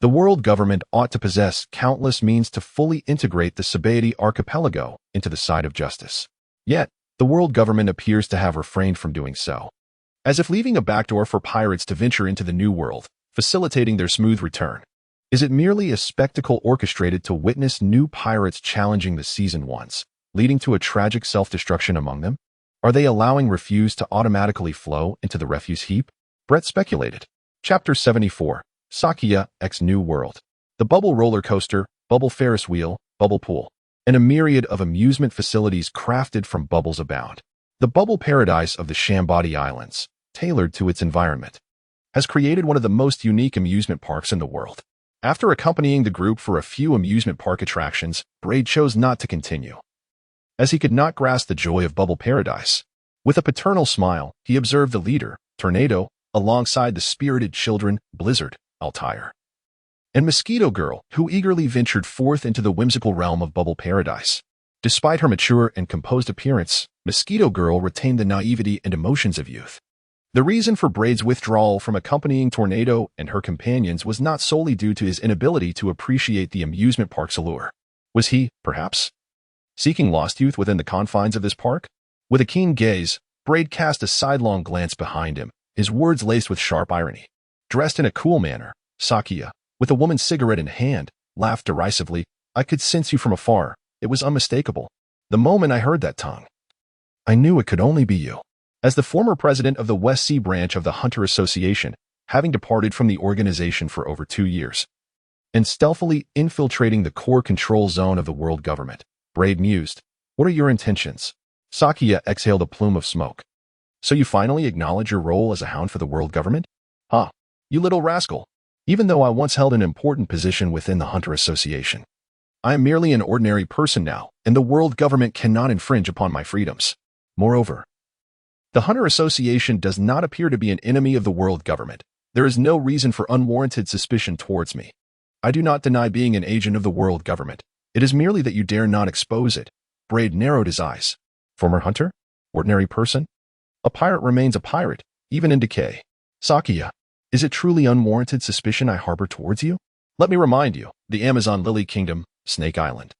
S1: The world government ought to possess countless means to fully integrate the Sabaody archipelago into the side of justice. Yet, the world government appears to have refrained from doing so, as if leaving a backdoor for pirates to venture into the New World, facilitating their smooth return. Is it merely a spectacle orchestrated to witness new pirates challenging the seasoned ones, leading to a tragic self-destruction among them? Are they allowing refuse to automatically flow into the refuse heap? Brett speculated. Chapter 74. Sakia X New World. The bubble roller coaster, bubble Ferris wheel, bubble pool, and a myriad of amusement facilities crafted from bubbles abound. The bubble paradise of the Shambadi Islands, tailored to its environment, has created one of the most unique amusement parks in the world. After accompanying the group for a few amusement park attractions, Braid chose not to continue, as he could not grasp the joy of bubble paradise. With a paternal smile, he observed the leader, Tornado, alongside the spirited children, Blizzard, Altair, and Mosquito Girl, who eagerly ventured forth into the whimsical realm of bubble paradise. Despite her mature and composed appearance, Mosquito Girl retained the naivety and emotions of youth. The reason for Braid's withdrawal from accompanying Tornado and her companions was not solely due to his inability to appreciate the amusement park's allure. Was he, perhaps, seeking lost youth within the confines of this park? With a keen gaze, Braid cast a sidelong glance behind him, his words laced with sharp irony. Dressed in a cool manner, Sakia, with a woman's cigarette in hand, laughed derisively. I could sense you from afar. It was unmistakable. The moment I heard that tongue, I knew it could only be you. As the former president of the West Sea branch of the Hunter Association, having departed from the organization for over 2 years, and stealthily infiltrating the core control zone of the world government, Braid mused. What are your intentions? Sakia exhaled a plume of smoke. So you finally acknowledge your role as a hound for the world government? Ha, you little rascal. Even though I once held an important position within the Hunter Association, I am merely an ordinary person now, and the world government cannot infringe upon my freedoms. Moreover, the Hunter Association does not appear to be an enemy of the world government. There is no reason for unwarranted suspicion towards me. I do not deny being an agent of the world government. It is merely that you dare not expose it. Braid narrowed his eyes. Former hunter? Ordinary person? A pirate remains a pirate, even in decay. Sakia, is it truly unwarranted suspicion I harbor towards you? Let me remind you, the Amazon Lily Kingdom, Snake Island,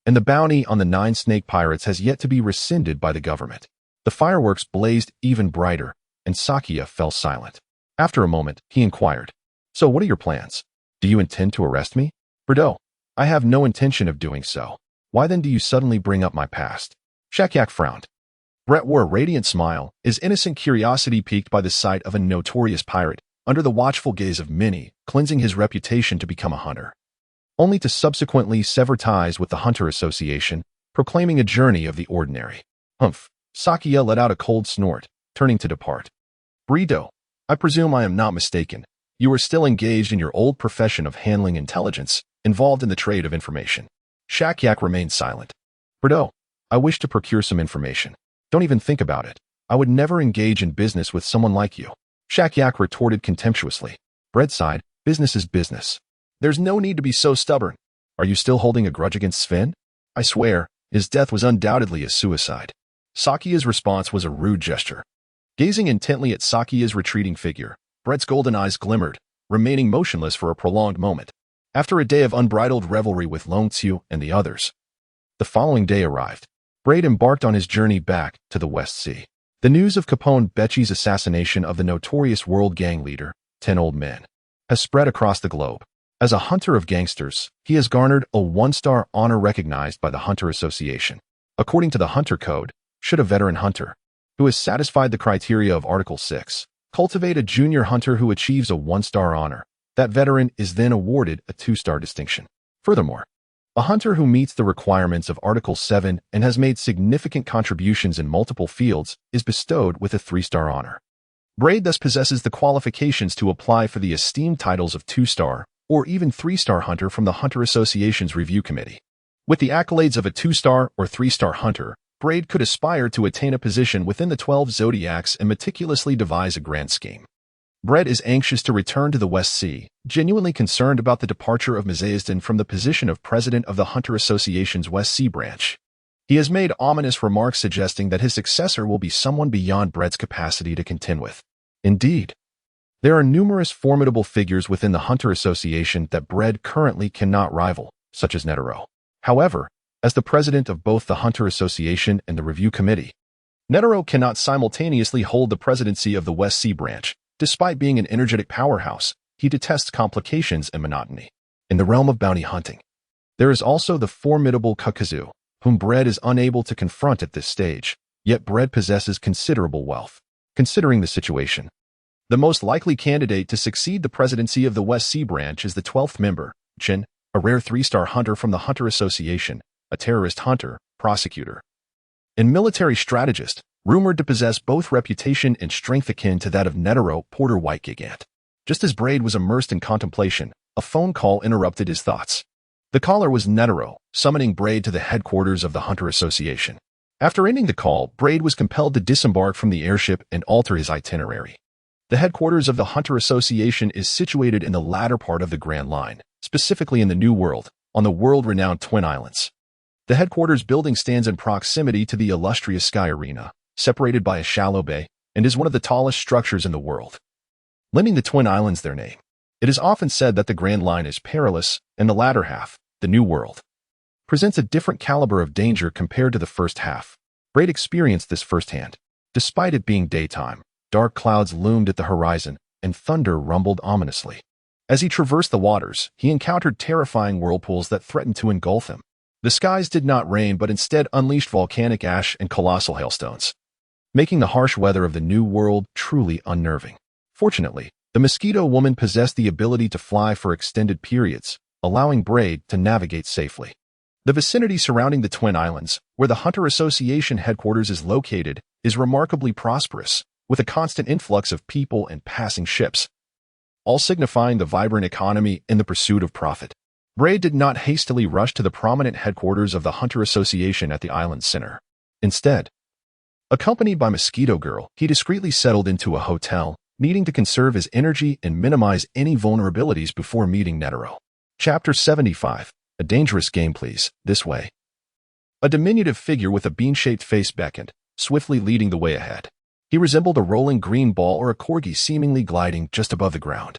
S1: and the bounty on the 9 snake pirates has yet to be rescinded by the government. The fireworks blazed even brighter, and Sakia fell silent. After a moment, he inquired, So what are your plans? Do you intend to arrest me? Bordeaux, I have no intention of doing so. Why then do you suddenly bring up my past? Shakyak frowned. Brett wore a radiant smile, his innocent curiosity piqued by the sight of a notorious pirate, under the watchful gaze of many, cleansing his reputation to become a hunter, only to subsequently sever ties with the Hunter Association, proclaiming a journey of the ordinary. Humph. Sakia let out a cold snort, turning to depart. Brido, I presume I am not mistaken. You are still engaged in your old profession of handling intelligence, involved in the trade of information. Shakyak remained silent. Brido, I wish to procure some information. Don't even think about it. I would never engage in business with someone like you. Shakyak retorted contemptuously. Brett sighed. Business is business. There's no need to be so stubborn. Are you still holding a grudge against Sven? I swear, his death was undoubtedly a suicide. Sakia's response was a rude gesture. Gazing intently at Sakia's retreating figure, Brett's golden eyes glimmered, remaining motionless for a prolonged moment. After a day of unbridled revelry with Long Xiu and the others, the following day arrived. Braid embarked on his journey back to the West Sea. The news of Capone Becci's assassination of the notorious world gang leader, 10 Old Men, has spread across the globe. As a hunter of gangsters, he has garnered a 1-star honor recognized by the Hunter Association. According to the Hunter Code, should a veteran hunter, who has satisfied the criteria of Article 6, cultivate a junior hunter who achieves a 1-star honor, that veteran is then awarded a 2-star distinction. Furthermore, a hunter who meets the requirements of Article 7 and has made significant contributions in multiple fields is bestowed with a 3-star honor. Braid thus possesses the qualifications to apply for the esteemed titles of 2-star or even 3-star hunter from the Hunter Association's review committee. With the accolades of a 2-star or 3-star hunter, Braid could aspire to attain a position within the 12 zodiacs and meticulously devise a grand scheme. Braid is anxious to return to the West Sea, genuinely concerned about the departure of Mazazdin from the position of president of the Hunter Association's West Sea branch. He has made ominous remarks suggesting that his successor will be someone beyond Braid's capacity to contend with. Indeed, there are numerous formidable figures within the Hunter Association that Braid currently cannot rival, such as Netero. However, as the president of both the Hunter Association and the Review Committee, Netero cannot simultaneously hold the presidency of the West Sea branch. Despite being an energetic powerhouse, he detests complications and monotony. In the realm of bounty hunting, there is also the formidable Kukazu, whom Bread is unable to confront at this stage, yet Bread possesses considerable wealth. Considering the situation, the most likely candidate to succeed the presidency of the West Sea Branch is the 12th member, Chin, a rare 3-star hunter from the Hunter Association, a terrorist hunter, prosecutor, and military strategist, rumored to possess both reputation and strength akin to that of Netero Porter White Gigant. Just as Braid was immersed in contemplation, a phone call interrupted his thoughts. The caller was Netero, summoning Braid to the headquarters of the Hunter Association. After ending the call, Braid was compelled to disembark from the airship and alter his itinerary. The headquarters of the Hunter Association is situated in the latter part of the Grand Line, specifically in the New World, on the world-renowned Twin Islands. The headquarters building stands in proximity to the illustrious Sky Arena, separated by a shallow bay, and is one of the tallest structures in the world, lending the Twin Islands their name. It is often said that the Grand Line is perilous, and the latter half, the New World, presents a different caliber of danger compared to the first half. Braid experienced this firsthand. Despite it being daytime, dark clouds loomed at the horizon, and thunder rumbled ominously. As he traversed the waters, he encountered terrifying whirlpools that threatened to engulf him. The skies did not rain but instead unleashed volcanic ash and colossal hailstones, making the harsh weather of the New World truly unnerving. Fortunately, the Mosquito Woman possessed the ability to fly for extended periods, allowing Braid to navigate safely. The vicinity surrounding the Twin Islands, where the Hunter Association headquarters is located, is remarkably prosperous, with a constant influx of people and passing ships, all signifying the vibrant economy and the pursuit of profit. Braid did not hastily rush to the prominent headquarters of the Hunter Association at the island's center. Instead, accompanied by Mosquito Girl, he discreetly settled into a hotel, needing to conserve his energy and minimize any vulnerabilities before meeting Netero. Chapter 75. A dangerous game, please, this way. A diminutive figure with a bean-shaped face beckoned, swiftly leading the way ahead. He resembled a rolling green ball or a corgi seemingly gliding just above the ground,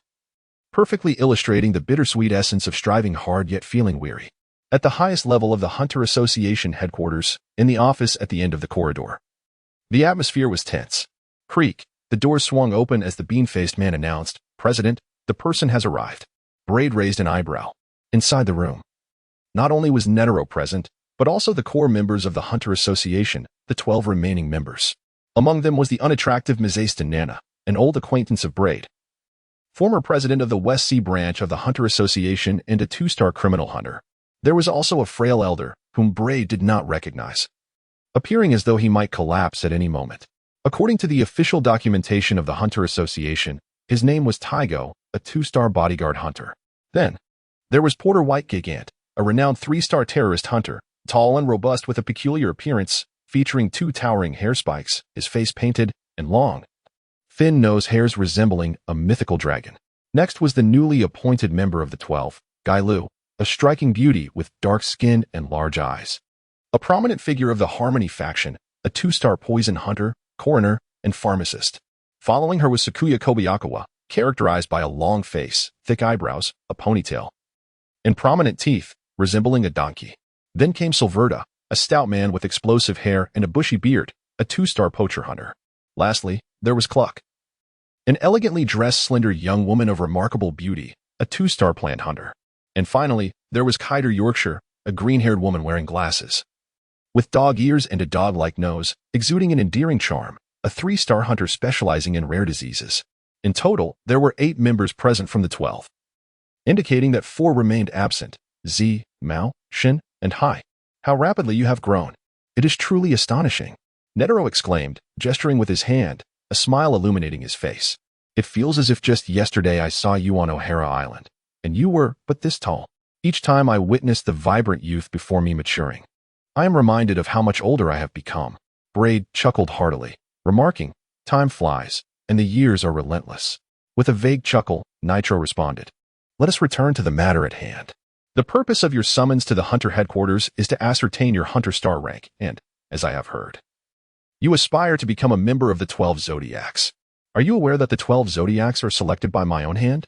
S1: perfectly illustrating the bittersweet essence of striving hard yet feeling weary. At the highest level of the Hunter Association headquarters, in the office at the end of the corridor, the atmosphere was tense. Creak, the door swung open as the bean-faced man announced, "President, the person has arrived." Braid raised an eyebrow. Inside the room, not only was Netero present, but also the core members of the Hunter Association, the 12 remaining members. Among them was the unattractive Mizaston Nana, an old acquaintance of Braid, former president of the West Sea Branch of the Hunter Association and a 2-star criminal hunter. There was also a frail elder, whom Braid did not recognize, appearing as though he might collapse at any moment. According to the official documentation of the Hunter Association, his name was Tygo, a 2-star bodyguard hunter. Then, there was Porter White Gigant, a renowned 3-star terrorist hunter, tall and robust with a peculiar appearance, featuring 2 towering hair spikes, his face painted, and long, thin nose hairs resembling a mythical dragon. Next was the newly appointed member of the 12, Guy Lu, a striking beauty with dark skin and large eyes. A prominent figure of the Harmony faction, a 2-star poison hunter, coroner, and pharmacist. Following her was Sakuya Kobayakawa, characterized by a long face, thick eyebrows, a ponytail, and prominent teeth, resembling a donkey. Then came Silverta, a stout man with explosive hair and a bushy beard, a 2-star poacher hunter. Lastly, there was Cluck, an elegantly dressed slender young woman of remarkable beauty, a 2-star plant hunter. And finally, there was Kyder Yorkshire, a green-haired woman wearing glasses, with dog ears and a dog-like nose, exuding an endearing charm, a 3-star hunter specializing in rare diseases. In total, there were 8 members present from the 12, indicating that 4 remained absent: Z, Mao, Shin, and Hai. How rapidly you have grown. It is truly astonishing, Netero exclaimed, gesturing with his hand, a smile illuminating his face. It feels as if just yesterday I saw you on O'Hara Island, and you were but this tall. Each time I witnessed the vibrant youth before me maturing, I am reminded of how much older I have become. Braid chuckled heartily, remarking, "Time flies, and the years are relentless." With a vague chuckle, Nitro responded, "Let us return to the matter at hand. The purpose of your summons to the Hunter headquarters is to ascertain your Hunter star rank, and, as I have heard, you aspire to become a member of the 12 Zodiacs. Are you aware that the 12 Zodiacs are selected by my own hand?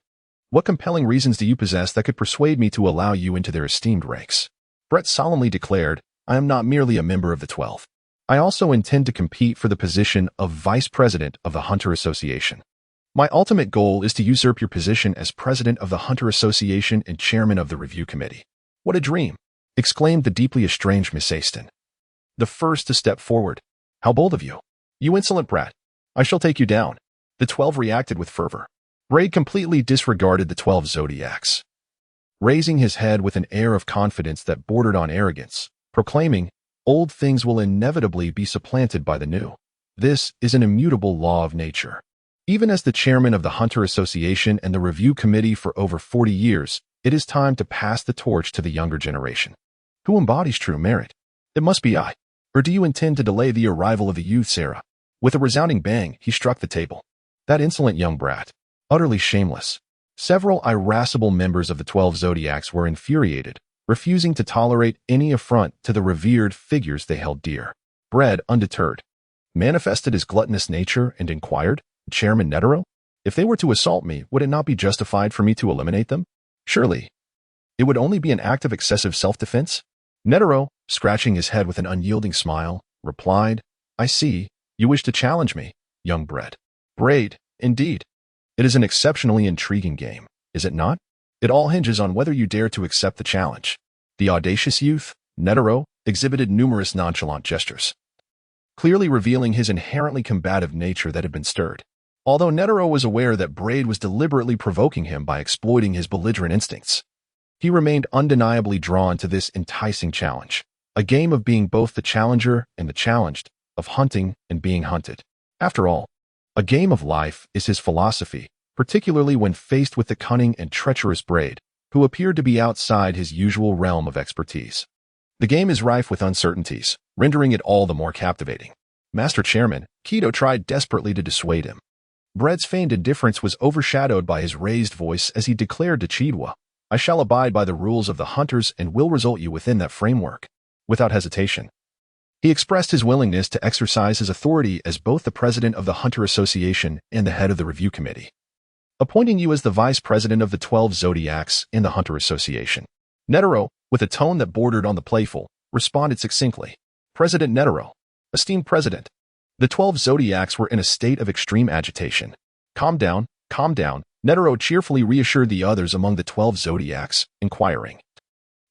S1: What compelling reasons do you possess that could persuade me to allow you into their esteemed ranks?" Brett solemnly declared, "I am not merely a member of the 12. I also intend to compete for the position of Vice President of the Hunter Association. My ultimate goal is to usurp your position as President of the Hunter Association and Chairman of the Review Committee." What a dream! exclaimed the deeply estranged Miss Aston, the first to step forward. How bold of you! You insolent brat! I shall take you down. The 12 reacted with fervor. Braid completely disregarded the 12 zodiacs, raising his head with an air of confidence that bordered on arrogance, proclaiming, "Old things will inevitably be supplanted by the new. This is an immutable law of nature." Even as the chairman of the Hunter Association and the Review Committee for over 40 years, it is time to pass the torch to the younger generation. Who embodies true merit? It must be I. Or do you intend to delay the arrival of the youth's era? With a resounding bang, he struck the table. That insolent young brat. Utterly shameless. Several irascible members of the 12 zodiacs were infuriated, refusing to tolerate any affront to the revered figures they held dear. Bread, undeterred, manifested his gluttonous nature and inquired, "Chairman Netero, if they were to assault me, would it not be justified for me to eliminate them? Surely, it would only be an act of excessive self-defense?" Netero, scratching his head with an unyielding smile, replied, "I see, you wish to challenge me, young Bread. Braid, indeed. It is an exceptionally intriguing game, is it not? It all hinges on whether you dare to accept the challenge." The audacious youth, Netero, exhibited numerous nonchalant gestures, clearly revealing his inherently combative nature that had been stirred. Although Netero was aware that Braid was deliberately provoking him by exploiting his belligerent instincts, he remained undeniably drawn to this enticing challenge, a game of being both the challenger and the challenged, of hunting and being hunted. After all, a game of life is his philosophy, particularly when faced with the cunning and treacherous Braid, who appeared to be outside his usual realm of expertise. The game is rife with uncertainties, rendering it all the more captivating. Master Chairman, Keto tried desperately to dissuade him. Bread's feigned indifference was overshadowed by his raised voice as he declared to Chidwa, "I shall abide by the rules of the hunters and will result you within that framework." Without hesitation, he expressed his willingness to exercise his authority as both the president of the Hunter Association and the head of the Review Committee, appointing you as the vice president of the 12 zodiacs in the Hunter Association. Netero, with a tone that bordered on the playful, responded succinctly, "President Netero, esteemed president." The 12 zodiacs were in a state of extreme agitation. Calm down, Netero cheerfully reassured the others among the 12 zodiacs, inquiring,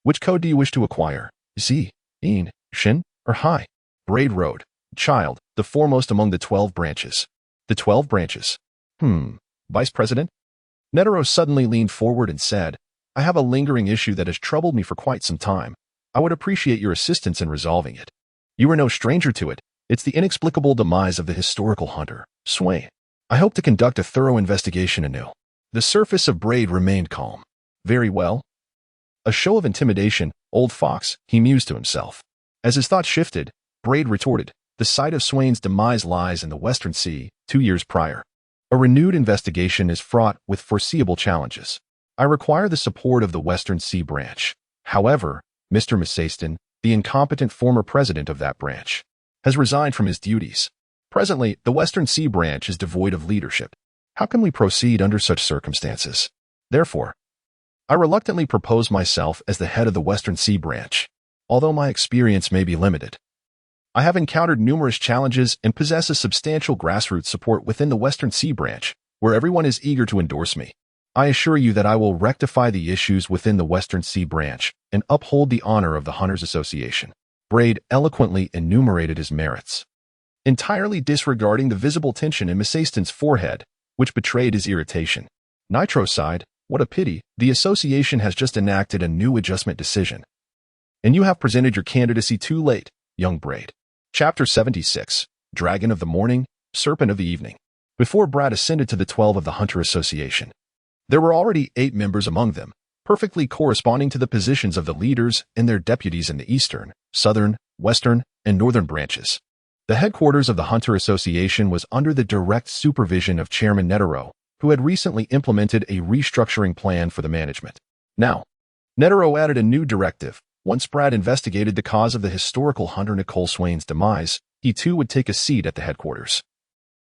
S1: "Which code do you wish to acquire? Z, Een, Shin, or Hai?" Braid rode, "Child, the foremost among the 12 branches." The 12 branches. Vice President? Netero suddenly leaned forward and said, "I have a lingering issue that has troubled me for quite some time. I would appreciate your assistance in resolving it. You are no stranger to it. It's the inexplicable demise of the historical hunter, Swain. I hope to conduct a thorough investigation anew." The surface of Braid remained calm. "Very well." A show of intimidation, old fox, he mused to himself. As his thoughts shifted, Braid retorted, "The site of Swain's demise lies in the Western Sea, 2 years prior. A renewed investigation is fraught with foreseeable challenges. I require the support of the Western Sea branch. However, Mr. Masaston, the incompetent former president of that branch, has resigned from his duties. Presently, the Western Sea branch is devoid of leadership. How can we proceed under such circumstances? Therefore, I reluctantly propose myself as the head of the Western Sea branch, although my experience may be limited. I have encountered numerous challenges and possess a substantial grassroots support within the Western Sea branch, where everyone is eager to endorse me. I assure you that I will rectify the issues within the Western Sea branch and uphold the honor of the Hunters Association." Braid eloquently enumerated his merits, entirely disregarding the visible tension in Miss Aston's forehead, which betrayed his irritation. Nitro sighed, "What a pity, the association has just enacted a new adjustment decision, and you have presented your candidacy too late, young Braid." Chapter 76, Dragon of the Morning, Serpent of the Evening. Before Brad ascended to the 12 of the Hunter Association, there were already 8 members among them, perfectly corresponding to the positions of the leaders and their deputies in the Eastern, Southern, Western, and Northern branches. The headquarters of the Hunter Association was under the direct supervision of Chairman Netero, who had recently implemented a restructuring plan for the management. Now, Netero added a new directive. Once Brad investigated the cause of the historical hunter Nicole Swain's demise, he too would take a seat at the headquarters.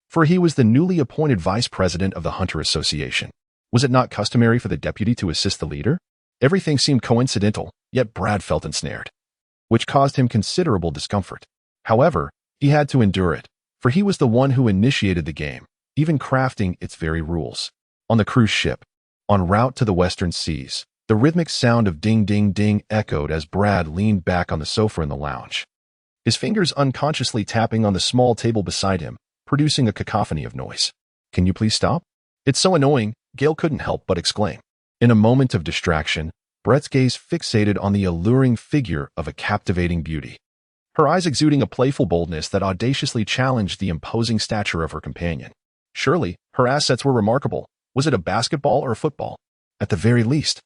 S1: For he was the newly appointed vice president of the Hunter Association. Was it not customary for the deputy to assist the leader? Everything seemed coincidental, yet Brad felt ensnared, which caused him considerable discomfort. However, he had to endure it, for he was the one who initiated the game, even crafting its very rules. On the cruise ship, en route to the Western Seas, The rhythmic sound of ding ding ding echoed as Brad leaned back on the sofa in the lounge, his fingers unconsciously tapping on the small table beside him, producing a cacophony of noise. "Can you please stop? It's so annoying," Gail couldn't help but exclaim. In a moment of distraction, Brett's gaze fixated on the alluring figure of a captivating beauty, her eyes exuding a playful boldness that audaciously challenged the imposing stature of her companion. Surely, her assets were remarkable. Was it a basketball or a football? At the very least,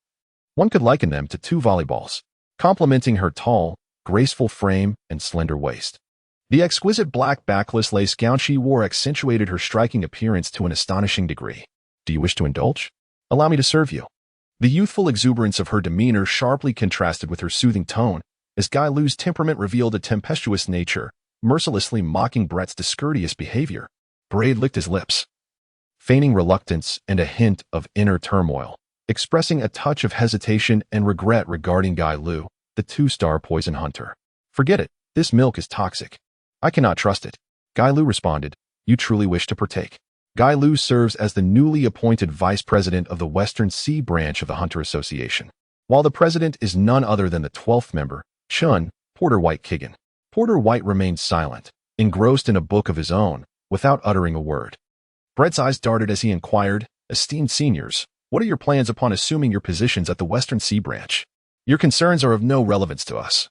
S1: one could liken them to two volleyballs, complementing her tall, graceful frame and slender waist. The exquisite black backless lace gown she wore accentuated her striking appearance to an astonishing degree. "Do you wish to indulge? Allow me to serve you." The youthful exuberance of her demeanor sharply contrasted with her soothing tone, as Guy Lu's temperament revealed a tempestuous nature, mercilessly mocking Brett's discourteous behavior. Braid licked his lips, feigning reluctance and a hint of inner turmoil, expressing a touch of hesitation and regret regarding Guy Lu, the two-star poison hunter. "Forget it. This milk is toxic. I cannot trust it." Guy Lu responded, "You truly wish to partake?" Guy Lu serves as the newly appointed vice president of the Western Sea branch of the Hunter Association, while the president is none other than the 12th member, Chun, Porter White Kigan. Porter White remained silent, engrossed in a book of his own, without uttering a word. Brett's eyes darted as he inquired, "Esteemed seniors, what are your plans upon assuming your positions at the Western Sea branch?" "Your concerns are of no relevance to us,"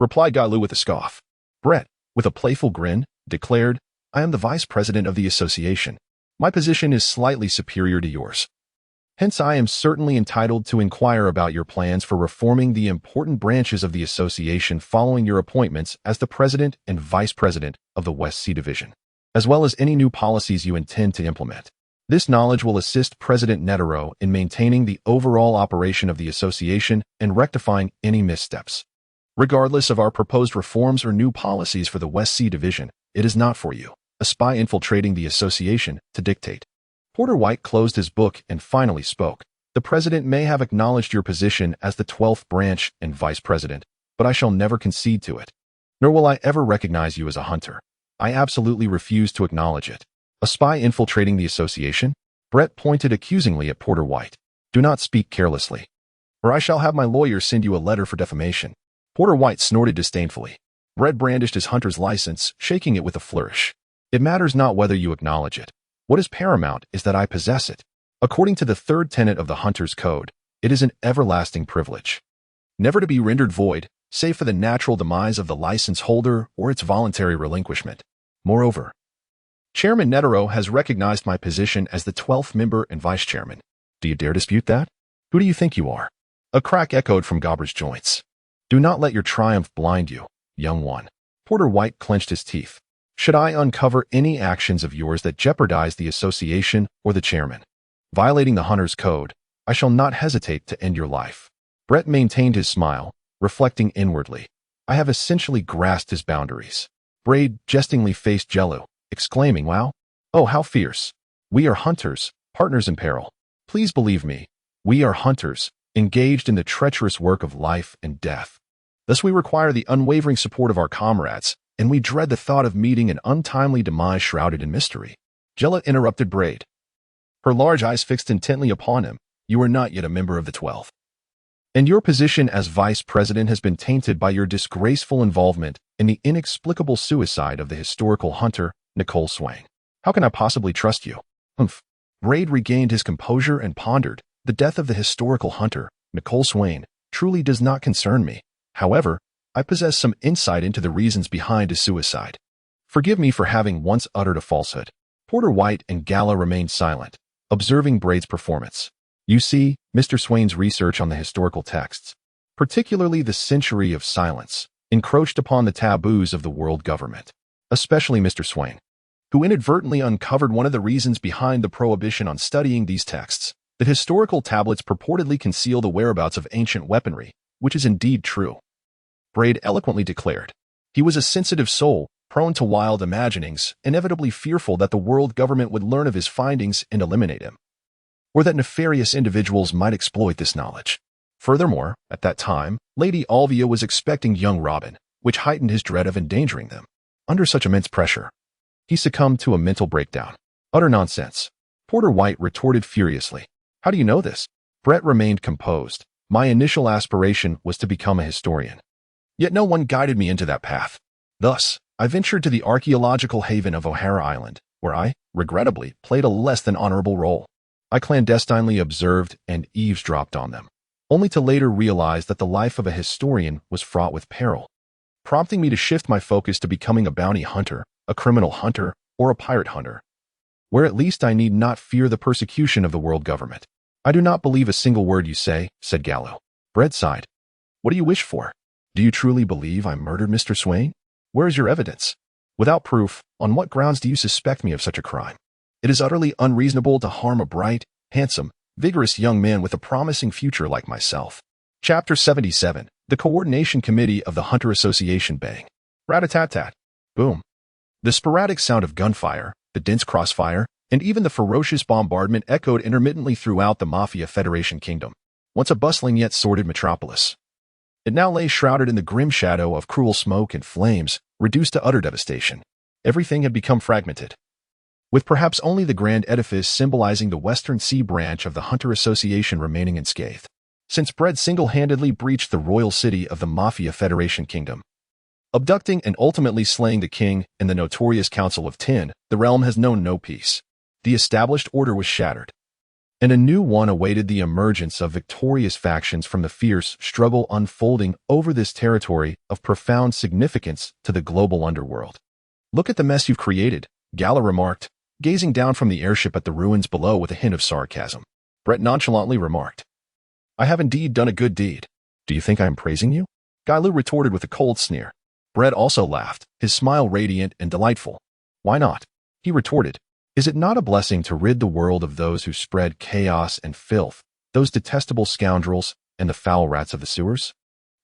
S1: replied Guy Lu with a scoff. Brett, with a playful grin, declared, "I am the vice president of the association. My position is slightly superior to yours. Hence, I am certainly entitled to inquire about your plans for reforming the important branches of the association following your appointments as the president and vice president of the West Sea Division, as well as any new policies you intend to implement. This knowledge will assist President Netero in maintaining the overall operation of the association and rectifying any missteps. Regardless of our proposed reforms or new policies for the West Sea Division, it is not for you, a spy infiltrating the association, to dictate." Porter White closed his book and finally spoke. "The president may have acknowledged your position as the 12th branch and vice president, but I shall never concede to it. Nor will I ever recognize you as a hunter. I absolutely refuse to acknowledge it." "A spy infiltrating the association?" Brett pointed accusingly at Porter White. "Do not speak carelessly, or I shall have my lawyer send you a letter for defamation." Porter White snorted disdainfully. Brett brandished his hunter's license, shaking it with a flourish. "It matters not whether you acknowledge it. What is paramount is that I possess it. According to the third tenet of the Hunter's Code, it is an everlasting privilege, never to be rendered void, save for the natural demise of the license holder or its voluntary relinquishment. Moreover, Chairman Netero has recognized my position as the 12th member and vice chairman. Do you dare dispute that? Who do you think you are?" A crack echoed from Gobber's joints. "Do not let your triumph blind you, young one." Porter White clenched his teeth. "Should I uncover any actions of yours that jeopardize the association or the chairman, violating the Hunter's Code, I shall not hesitate to end your life." Brett maintained his smile, reflecting inwardly. I have essentially grasped his boundaries. Braid jestingly faced Jello, exclaiming, "Wow! Oh, how fierce! We are hunters, partners in peril. Please believe me, we are hunters, engaged in the treacherous work of life and death. Thus we require the unwavering support of our comrades, and we dread the thought of meeting an untimely demise shrouded in mystery." Jella interrupted Braid, her large eyes fixed intently upon him. "You are not yet a member of the 12th. And your position as vice president has been tainted by your disgraceful involvement in the inexplicable suicide of the historical hunter, Nicole Swain. How can I possibly trust you?" "Humph." Braid regained his composure and pondered. "The death of the historical hunter, Nicole Swain, truly does not concern me. However, I possess some insight into the reasons behind his suicide. Forgive me for having once uttered a falsehood." Porter White and Gala remained silent, observing Braid's performance. "You see, Mr. Swain's research on the historical texts, particularly the Century of Silence, encroached upon the taboos of the world government, especially Mr. Swain, who inadvertently uncovered one of the reasons behind the prohibition on studying these texts. The historical tablets purportedly conceal the whereabouts of ancient weaponry, which is indeed true," Braid eloquently declared. "He was a sensitive soul, prone to wild imaginings, inevitably fearful that the world government would learn of his findings and eliminate him, or that nefarious individuals might exploit this knowledge. Furthermore, at that time, Lady Alvia was expecting young Robin, which heightened his dread of endangering them. Under such immense pressure, he succumbed to a mental breakdown." "Utter nonsense," Porter White retorted furiously. "How do you know this?" Brett remained composed, My initial aspiration was to become a historian. Yet no one guided me into that path. Thus, I ventured to the archaeological haven of O'Hara Island, where I, regrettably, played a less than honorable role. I clandestinely observed and eavesdropped on them, only to later realize that the life of a historian was fraught with peril, prompting me to shift my focus to becoming a bounty hunter, a criminal hunter, or a pirate hunter, where at least I need not fear the persecution of the world government. I do not believe a single word you say, said Gallo. Brett sighed. What do you wish for? Do you truly believe I murdered Mr. Swain? Where is your evidence? Without proof, on what grounds do you suspect me of such a crime? It is utterly unreasonable to harm a bright, handsome, vigorous young man with a promising future like myself. Chapter 77. The Coordination Committee of the Hunter Association. Bang. Rat-a-tat-tat. Boom. The sporadic sound of gunfire, the dense crossfire, and even the ferocious bombardment echoed intermittently throughout the Mafia Federation Kingdom, once a bustling yet sordid metropolis. It now lay shrouded in the grim shadow of cruel smoke and flames, reduced to utter devastation. Everything had become fragmented, with perhaps only the grand edifice symbolizing the Western Sea branch of the Hunter Association remaining unscathed, since Brett single-handedly breached the royal city of the Mafia Federation Kingdom. Abducting and ultimately slaying the king and the notorious Council of Ten, the realm has known no peace. The established order was shattered, and a new one awaited the emergence of victorious factions from the fierce struggle unfolding over this territory of profound significance to the global underworld. Look at the mess you've created, Gala remarked, gazing down from the airship at the ruins below with a hint of sarcasm. Brett nonchalantly remarked, I have indeed done a good deed. Do you think I am praising you? Gailu retorted with a cold sneer. Brett also laughed, his smile radiant and delightful. Why not? He retorted. Is it not a blessing to rid the world of those who spread chaos and filth, those detestable scoundrels and the foul rats of the sewers?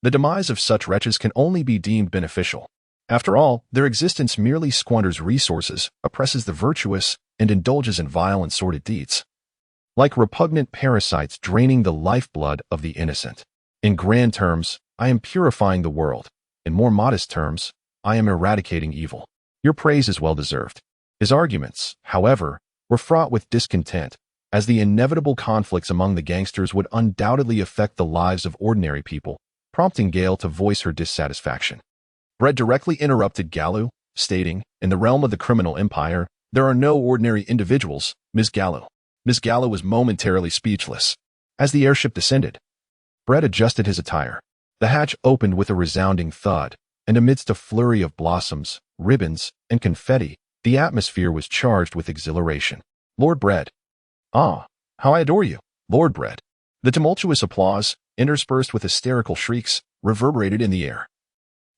S1: The demise of such wretches can only be deemed beneficial. After all, their existence merely squanders resources, oppresses the virtuous, and indulges in vile and sordid deeds, like repugnant parasites draining the lifeblood of the innocent. In grand terms, I am purifying the world. In more modest terms, I am eradicating evil. Your praise is well-deserved. His arguments, however, were fraught with discontent, as the inevitable conflicts among the gangsters would undoubtedly affect the lives of ordinary people, prompting Gale to voice her dissatisfaction. Brett directly interrupted Gallo, stating, in the realm of the criminal empire, there are no ordinary individuals, Ms. Gallo. Ms. Gallo was momentarily speechless. As the airship descended, Brett adjusted his attire. The hatch opened with a resounding thud, and amidst a flurry of blossoms, ribbons, and confetti, the atmosphere was charged with exhilaration. Lord Brett. Ah, how I adore you, Lord Brett. The tumultuous applause, interspersed with hysterical shrieks, reverberated in the air,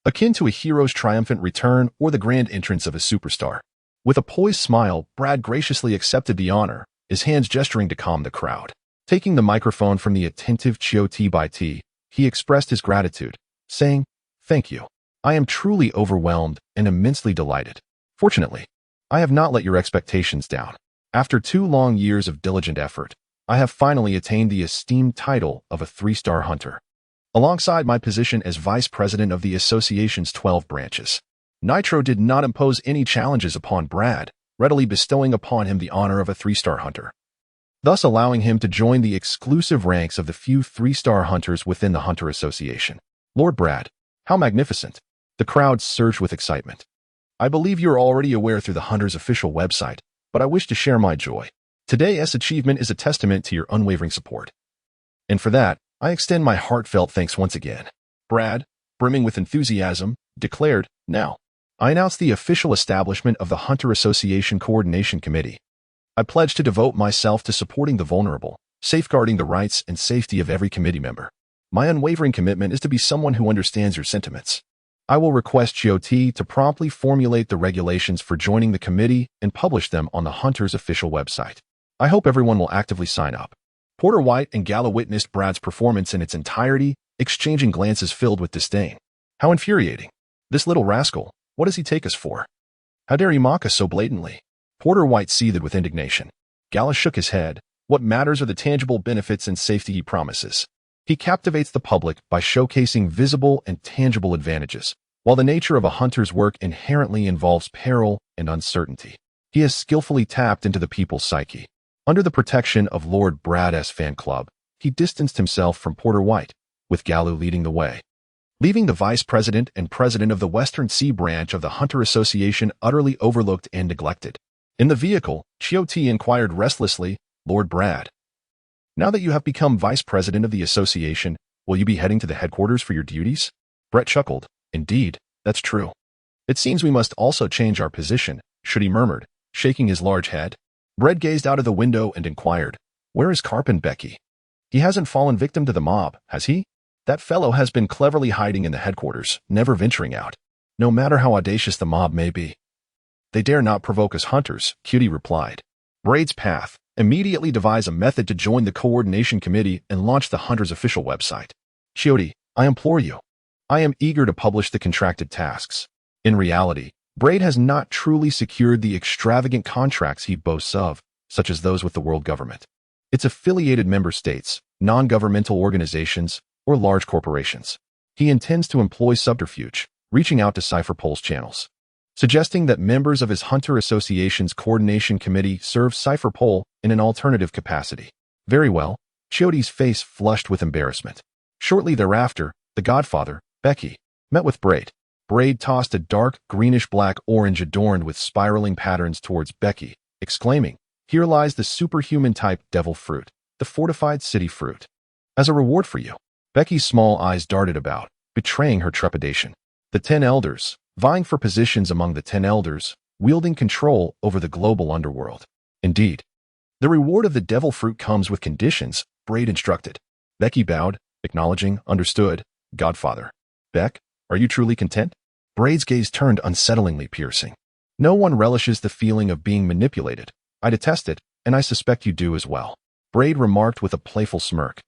S1: akin to a hero's triumphant return or the grand entrance of a superstar. With a poised smile, Brad graciously accepted the honor, his hands gesturing to calm the crowd. Taking the microphone from the attentive T, he expressed his gratitude, saying, Thank you. I am truly overwhelmed and immensely delighted. Fortunately, I have not let your expectations down. After 2 long years of diligent effort, I have finally attained the esteemed title of a 3-star hunter. Alongside my position as vice president of the association's 12 branches, Nitro did not impose any challenges upon Brad, readily bestowing upon him the honor of a 3-star hunter, thus allowing him to join the exclusive ranks of the few 3-star hunters within the Hunter Association. Lord Brad, how magnificent! The crowd surged with excitement. I believe you are already aware through the Hunter's official website, but I wish to share my joy. Today's achievement is a testament to your unwavering support. And for that, I extend my heartfelt thanks once again. Brad, brimming with enthusiasm, declared, Now, I announce the official establishment of the Hunter Association Coordination Committee. I pledge to devote myself to supporting the vulnerable, safeguarding the rights and safety of every committee member. My unwavering commitment is to be someone who understands your sentiments. I will request GOT to promptly formulate the regulations for joining the committee and publish them on the Hunter's official website. I hope everyone will actively sign up. Porter White and Gala witnessed Brad's performance in its entirety, exchanging glances filled with disdain. How infuriating. This little rascal, what does he take us for? How dare he mock us so blatantly? Porter White seethed with indignation. Gala shook his head. What matters are the tangible benefits and safety he promises. He captivates the public by showcasing visible and tangible advantages, while the nature of a hunter's work inherently involves peril and uncertainty. He has skillfully tapped into the people's psyche. Under the protection of Lord Brad's fan club, he distanced himself from Porter White, with Galu leading the way. Leaving the vice president and president of the Western Sea branch of the Hunter Association utterly overlooked and neglected. In the vehicle, Chioti inquired restlessly, "Lord Brad, now that you have become vice president of the association, will you be heading to the headquarters for your duties?" Brett chuckled. "Indeed, that's true. It seems we must also change our position," Shudi murmured, shaking his large head. Brett gazed out of the window and inquired, "Where is Carpin Becky? He hasn't fallen victim to the mob, has he? That fellow has been cleverly hiding in the headquarters, never venturing out, no matter how audacious the mob may be." "They dare not provoke us hunters," Cutie replied. "Braid's path. Immediately devise a method to join the coordination committee and launch the Hunter's official website. Chioti, I implore you. I am eager to publish the contracted tasks." In reality, Braid has not truly secured the extravagant contracts he boasts of, such as those with the world government, its affiliated member states, non-governmental organizations, or large corporations. He intends to employ subterfuge, reaching out to Cypher Pole's channels, suggesting that members of his Hunter Association's coordination committee serve Cypher Pole in an alternative capacity. Very well, Chioti's face flushed with embarrassment. Shortly thereafter, the godfather, Becky, met with Braid. Braid tossed a dark greenish-black orange adorned with spiraling patterns towards Becky, exclaiming, "Here lies the superhuman-type devil fruit, the fortified city fruit. As a reward for you." Becky's small eyes darted about, betraying her trepidation. The 10 elders, vying for positions among the 10 elders, wielding control over the global underworld. Indeed. "The reward of the devil fruit comes with conditions," Braid instructed. Becky bowed, acknowledging, "Understood, Godfather." "Beck, are you truly content?" Braid's gaze turned unsettlingly piercing. "No one relishes the feeling of being manipulated. I detest it, and I suspect you do as well," Braid remarked with a playful smirk.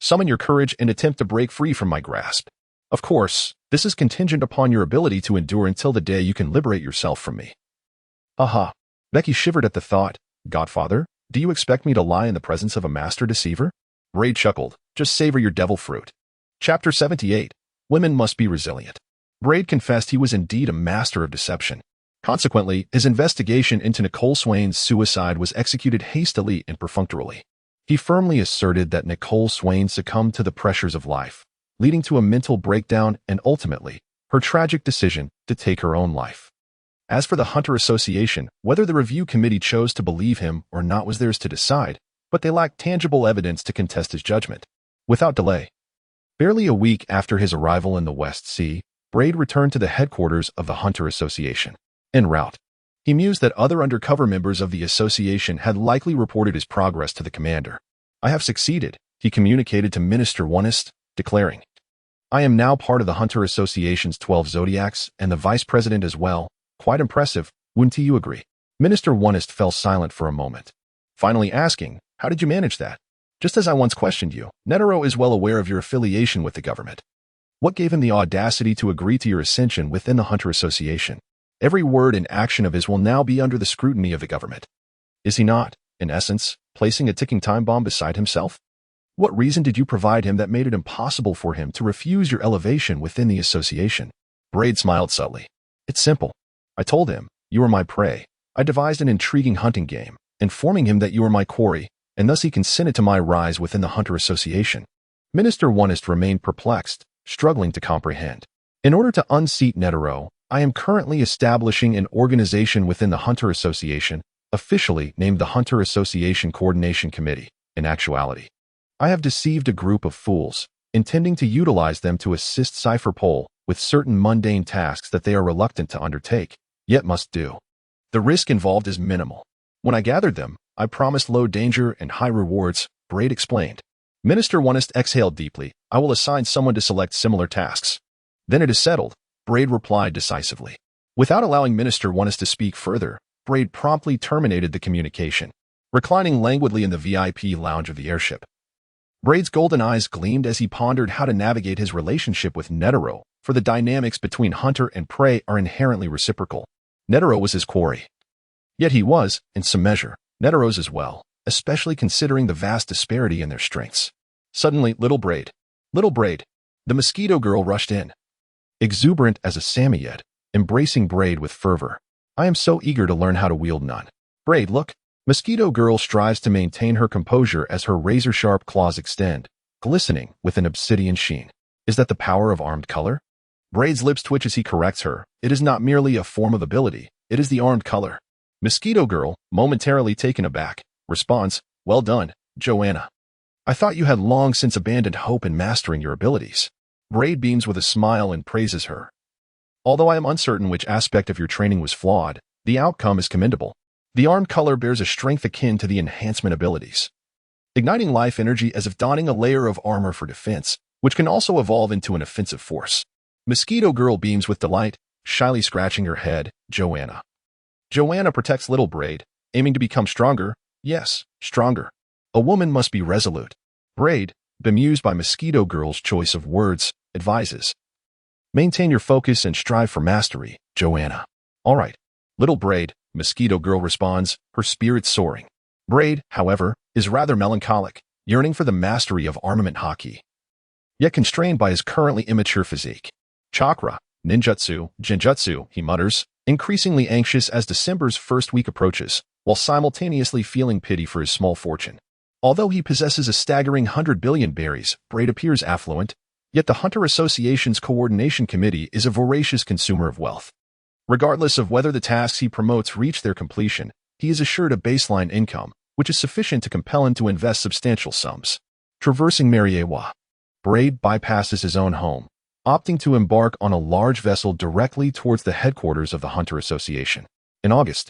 S1: "Summon your courage and attempt to break free from my grasp. Of course, this is contingent upon your ability to endure until the day you can liberate yourself from me." "Aha." Becky shivered at the thought. "Godfather, do you expect me to lie in the presence of a master deceiver?" Braid chuckled. "Just savor your devil fruit." Chapter 78. Women Must Be Resilient. Braid confessed he was indeed a master of deception. Consequently, his investigation into Nicole Swain's suicide was executed hastily and perfunctorily. He firmly asserted that Nicole Swain succumbed to the pressures of life, leading to a mental breakdown and ultimately, her tragic decision to take her own life. As for the Hunter Association, whether the review committee chose to believe him or not was theirs to decide, but they lacked tangible evidence to contest his judgment. Without delay, barely a week after his arrival in the West Sea, Braid returned to the headquarters of the Hunter Association. En route, he mused that other undercover members of the association had likely reported his progress to the commander. "I have succeeded," he communicated to Minister Onest, declaring, "I am now part of the Hunter Association's 12 Zodiacs and the vice president as well. Quite impressive, wouldn't you agree?" Minister Onest fell silent for a moment, finally asking, "How did you manage that? Just as I once questioned you, Netero is well aware of your affiliation with the government. What gave him the audacity to agree to your ascension within the Hunter Association? Every word and action of his will now be under the scrutiny of the government. Is he not, in essence, placing a ticking time bomb beside himself? What reason did you provide him that made it impossible for him to refuse your elevation within the association?" Braid smiled subtly. "It's simple. I told him, you are my prey. I devised an intriguing hunting game, informing him that you are my quarry, and thus he consented to my rise within the Hunter Association." Minister Onest remained perplexed, struggling to comprehend. "In order to unseat Netero, I am currently establishing an organization within the Hunter Association, officially named the Hunter Association Coordination Committee. In actuality, I have deceived a group of fools, intending to utilize them to assist Cypher Pole with certain mundane tasks that they are reluctant to undertake, yet must do. The risk involved is minimal. When I gathered them, I promised low danger and high rewards," Braid explained. Minister Onest exhaled deeply. "I will assign someone to select similar tasks." "Then it is settled," Braid replied decisively. Without allowing Minister Onest to speak further, Braid promptly terminated the communication, reclining languidly in the VIP lounge of the airship. Braid's golden eyes gleamed as he pondered how to navigate his relationship with Netero, for the dynamics between hunter and prey are inherently reciprocal. Netero was his quarry. Yet he was, in some measure, Netero's as well, especially considering the vast disparity in their strengths. Suddenly, Little Braid, the mosquito girl rushed in, exuberant as a Samoyed, embracing Braid with fervor. "I am so eager to learn how to wield none. Braid, look, Mosquito Girl strives to maintain her composure as her razor-sharp claws extend, glistening with an obsidian sheen. Is that the power of armed color? Braid's lips twitch as he corrects her. It is not merely a form of ability, it is the armed color. Mosquito Girl, momentarily taken aback, responds, "Well done, Joanna. I thought you had long since abandoned hope in mastering your abilities." Braid beams with a smile and praises her. "Although I am uncertain which aspect of your training was flawed, the outcome is commendable. The armed color bears a strength akin to the enhancement abilities, igniting life energy as if donning a layer of armor for defense, which can also evolve into an offensive force." Mosquito Girl beams with delight, shyly scratching her head. "Joanna." Joanna protects little Braid, aiming to become stronger. Yes, stronger. A woman must be resolute. Braid, bemused by Mosquito Girl's choice of words, advises, "Maintain your focus and strive for mastery, Joanna." "All right, little Braid," Mosquito Girl responds, her spirits soaring. Braid, however, is rather melancholic, yearning for the mastery of armament hockey, yet constrained by his currently immature physique. "Chakra, ninjutsu, genjutsu," he mutters, increasingly anxious as December's first week approaches, while simultaneously feeling pity for his small fortune. Although he possesses a staggering 100 billion berries, Braid appears affluent, yet the Hunter Association's Coordination Committee is a voracious consumer of wealth. Regardless of whether the tasks he promotes reach their completion, he is assured a baseline income, which is sufficient to compel him to invest substantial sums. Traversing Mariewa, Braid bypasses his own home, opting to embark on a large vessel directly towards the headquarters of the Hunter Association. In August,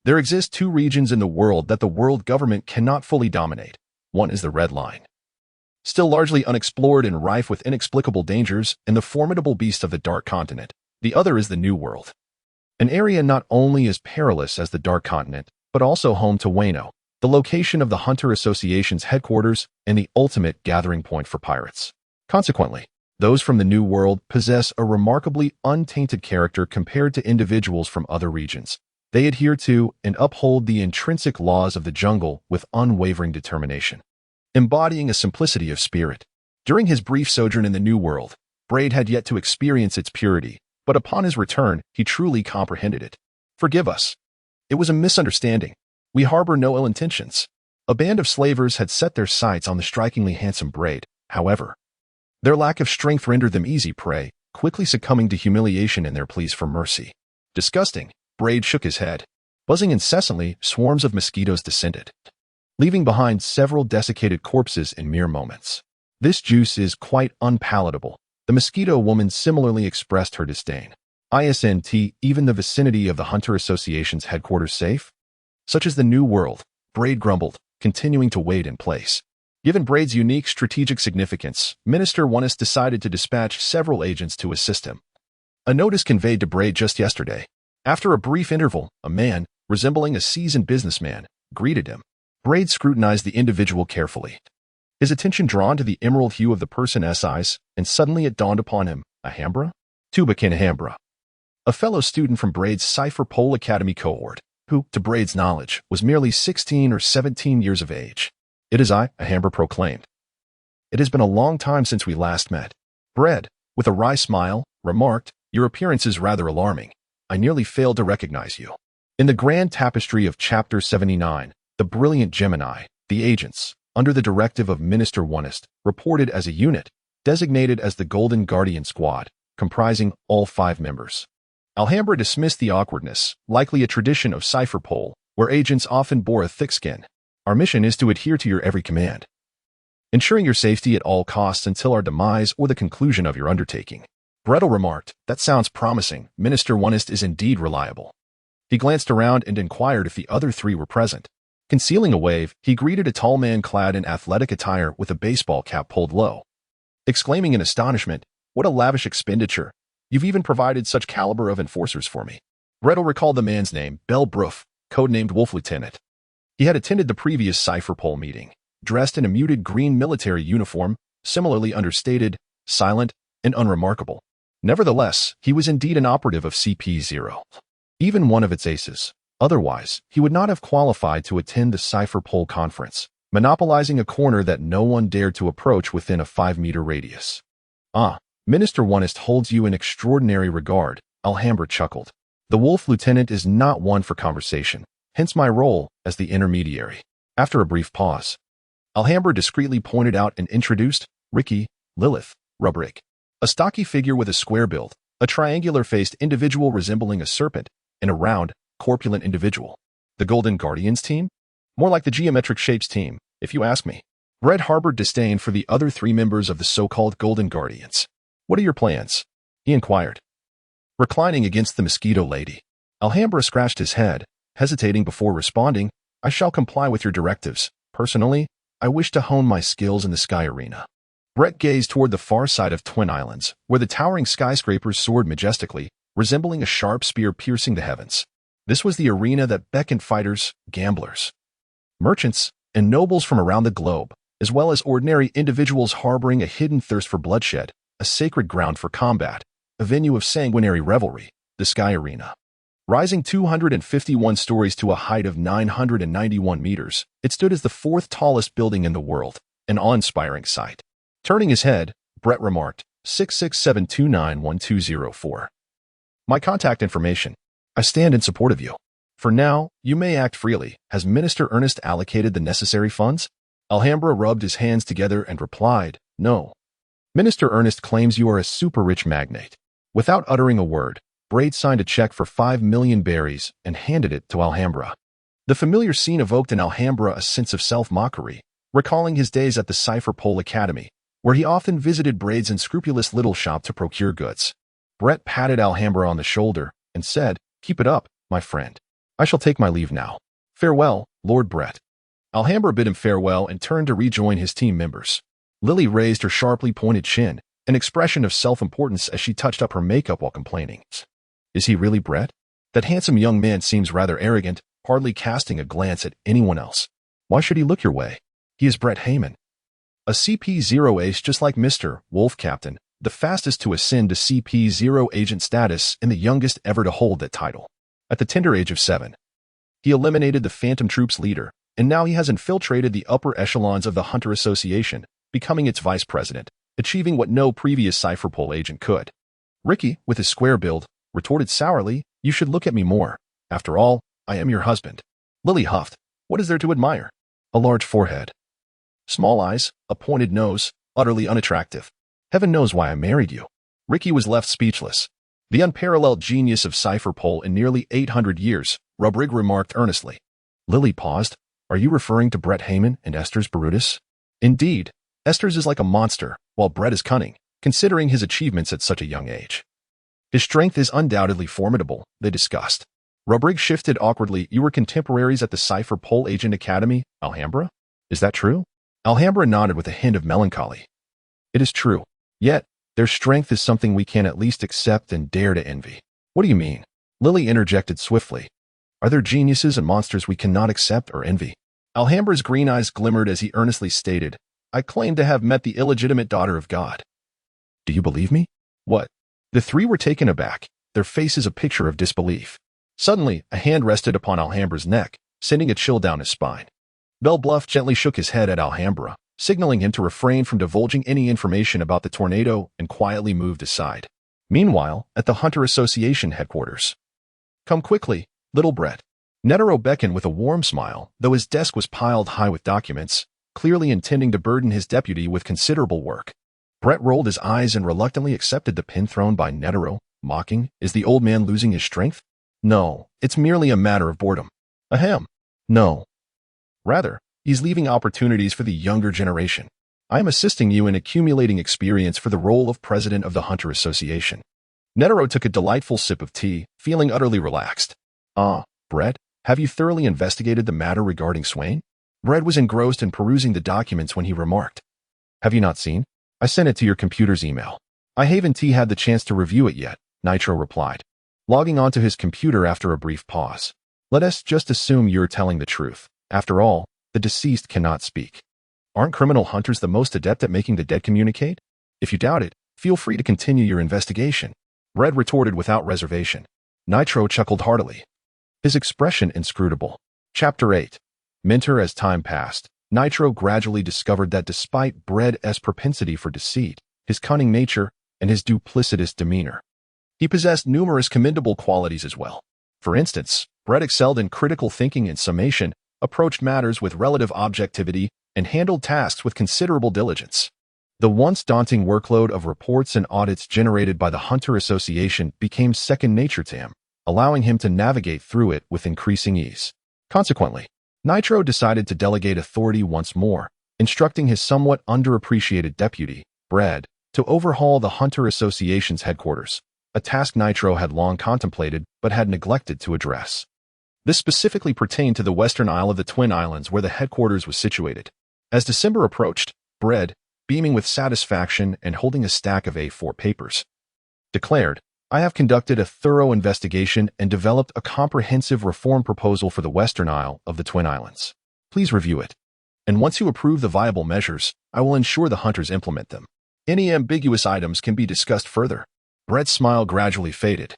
S1: there exist two regions in the world that the world government cannot fully dominate. One is the Red Line, still largely unexplored and rife with inexplicable dangers and the formidable beast of the Dark Continent. The other is the New World, an area not only as perilous as the Dark Continent, but also home to Wano, the location of the Hunter Association's headquarters and the ultimate gathering point for pirates. Consequently, those from the New World possess a remarkably untainted character compared to individuals from other regions. They adhere to and uphold the intrinsic laws of the jungle with unwavering determination, embodying a simplicity of spirit. During his brief sojourn in the New World, Braid had yet to experience its purity, but upon his return, he truly comprehended it. "Forgive us. It was a misunderstanding. We harbor no ill intentions." A band of slavers had set their sights on the strikingly handsome Braid, however. Their lack of strength rendered them easy prey, quickly succumbing to humiliation in their pleas for mercy. Disgusting, Braid shook his head. Buzzing incessantly, swarms of mosquitoes descended, leaving behind several desiccated corpses in mere moments. "This juice is quite unpalatable." The mosquito woman similarly expressed her disdain. "Isn't even the vicinity of the Hunter Association's headquarters safe?" "Such as the New World," Braid grumbled, continuing to wait in place. Given Braid's unique strategic significance, Minister Wano decided to dispatch several agents to assist him. A notice conveyed to Braid just yesterday. After a brief interval, a man, resembling a seasoned businessman, greeted him. Braid scrutinized the individual carefully, his attention drawn to the emerald hue of the person's eyes, and suddenly it dawned upon him, Alhambra? Tubacan Alhambra. A fellow student from Braid's Cipher Pole Academy cohort, who, to Braid's knowledge, was merely 16 or 17 years of age. "It is I," Alhambra proclaimed. "It has been a long time since we last met." Braid, with a wry smile, remarked, "Your appearance is rather alarming. I nearly failed to recognize you." In the grand tapestry of Chapter 79, the brilliant Gemini, the agents, under the directive of Minister Wano, reported as a unit, designated as the Golden Guardian Squad, comprising all 5 members. Alhambra dismissed the awkwardness, likely a tradition of Cipher Pole, where agents often bore a thick skin. "Our mission is to adhere to your every command, ensuring your safety at all costs until our demise or the conclusion of your undertaking." Brettel remarked, "That sounds promising. Minister Wano is indeed reliable." He glanced around and inquired if the other 3 were present. Concealing a wave, he greeted a tall man clad in athletic attire with a baseball cap pulled low, exclaiming in astonishment, "What a lavish expenditure. You've even provided such caliber of enforcers for me." Brettel recalled the man's name, Bell Broof, codenamed Wolf Lieutenant. He had attended the previous Cipher Pole meeting, dressed in a muted green military uniform, similarly understated, silent, and unremarkable. Nevertheless, he was indeed an operative of CP0, even one of its aces. Otherwise, he would not have qualified to attend the Cipher Pole conference, monopolizing a corner that no one dared to approach within a 5-meter radius. "Ah, Minister Wano holds you in extraordinary regard," Alhambra chuckled. "The Wolf Lieutenant is not one for conversation. hence my role as the intermediary. After a brief pause, Alhambra discreetly pointed out and introduced Ricky, Lilith, Rubrik, a stocky figure with a square build, a triangular-faced individual resembling a serpent, and a round, corpulent individual. The Golden Guardians team? More like the Geometric Shapes team, if you ask me. Brett harbored disdain for the other three members of the so-called Golden Guardians. What are your plans? He inquired. Reclining against the mosquito lady, Alhambra scratched his head, hesitating before responding, I shall comply with your directives. Personally, I wish to hone my skills in the sky arena. Brett gazed toward the far side of Twin Islands, where the towering skyscrapers soared majestically, resembling a sharp spear piercing the heavens. This was the arena that beckoned fighters, gamblers, merchants, and nobles from around the globe, as well as ordinary individuals harboring a hidden thirst for bloodshed, a sacred ground for combat, a venue of sanguinary revelry, the Sky Arena. Rising 251 stories to a height of 991 meters, it stood as the fourth tallest building in the world, an awe-inspiring sight. Turning his head, Brett remarked, 667291204. My contact information. I stand in support of you. For now, you may act freely. Has Minister Ernest allocated the necessary funds? Alhambra rubbed his hands together and replied, no. Minister Ernest claims you are a super-rich magnate. Without uttering a word, Braid signed a check for 5 million berries and handed it to Alhambra. The familiar scene evoked in Alhambra a sense of self-mockery, recalling his days at the Cipher Pole Academy, where he often visited Braid's unscrupulous little shop to procure goods. Brett patted Alhambra on the shoulder and said, keep it up, my friend. I shall take my leave now. Farewell, Lord Brett. Alhambra bid him farewell and turned to rejoin his team members. Lily raised her sharply pointed chin, an expression of self-importance as she touched up her makeup while complaining. Is he really Brett? That handsome young man seems rather arrogant, hardly casting a glance at anyone else. Why should he look your way? He is Brett Heyman. A CP0 ace just like Mr. Wolf Captain, the fastest to ascend to CP0 agent status and the youngest ever to hold that title. At the tender age of 7, he eliminated the Phantom Troops leader, and now he has infiltrated the upper echelons of the Hunter Association, becoming its vice president, achieving what no previous Cypherpole agent could. Ricky, with his square build, retorted sourly, you should look at me more. After all, I am your husband. Lily huffed. What is there to admire? A large forehead, small eyes, a pointed nose, utterly unattractive. Heaven knows why I married you. Ricky was left speechless. The unparalleled genius of Cypherpole in nearly 800 years, Rubrig remarked earnestly. Lily paused. Are you referring to Brett Heyman and Esther's Brutus? Indeed, Esther's is like a monster, while Brett is cunning, considering his achievements at such a young age. His strength is undoubtedly formidable, they discussed. Rubrig shifted awkwardly. You were contemporaries at the Cypherpole Agent Academy, Alhambra? Is that true? Alhambra nodded with a hint of melancholy. It is true. Yet, their strength is something we can at least accept and dare to envy. What do you mean? Lily interjected swiftly. Are there geniuses and monsters we cannot accept or envy? Alhambra's green eyes glimmered as he earnestly stated, I claim to have met the illegitimate daughter of God. Do you believe me? What? The three were taken aback, their faces a picture of disbelief. Suddenly, a hand rested upon Alhambra's neck, sending a chill down his spine. Bell Bluff gently shook his head at Alhambra, signaling him to refrain from divulging any information about the tornado, and quietly moved aside. Meanwhile, at the Hunter Association headquarters. Come quickly, little Brett. Netero beckoned with a warm smile, though his desk was piled high with documents, clearly intending to burden his deputy with considerable work. Brett rolled his eyes and reluctantly accepted the pin thrown by Netero, mocking, is the old man losing his strength? No, it's merely a matter of boredom. Ahem. No. Rather, he's leaving opportunities for the younger generation. I am assisting you in accumulating experience for the role of president of the Hunter Association. Netero took a delightful sip of tea, feeling utterly relaxed. Ah, Brett, have you thoroughly investigated the matter regarding Swain? Brett was engrossed in perusing the documents when he remarked. Have you not seen? I sent it to your computer's email. I haven't had the chance to review it yet, Nitro replied, logging onto his computer after a brief pause. Let us just assume you're telling the truth. After all, the deceased cannot speak. Aren't criminal hunters the most adept at making the dead communicate? If you doubt it, feel free to continue your investigation. Red retorted without reservation. Nitro chuckled heartily, his expression inscrutable. Chapter 8. Mentor. As time passed, Nitro gradually discovered that despite Brett's propensity for deceit, his cunning nature, and his duplicitous demeanor, he possessed numerous commendable qualities as well. For instance, Brett excelled in critical thinking and summation, approached matters with relative objectivity, and handled tasks with considerable diligence. The once daunting workload of reports and audits generated by the Hunter Association became second nature to him, allowing him to navigate through it with increasing ease. Consequently, Nitro decided to delegate authority once more, instructing his somewhat underappreciated deputy, Brad, to overhaul the Hunter Association's headquarters, a task Nitro had long contemplated but had neglected to address. This specifically pertained to the western isle of the Twin Islands where the headquarters was situated. As December approached, Brad, beaming with satisfaction and holding a stack of A4 papers, declared, "I have conducted a thorough investigation and developed a comprehensive reform proposal for the western isle of the Twin Islands. Please review it. And once you approve the viable measures, I will ensure the hunters implement them. Any ambiguous items can be discussed further." Brett's smile gradually faded,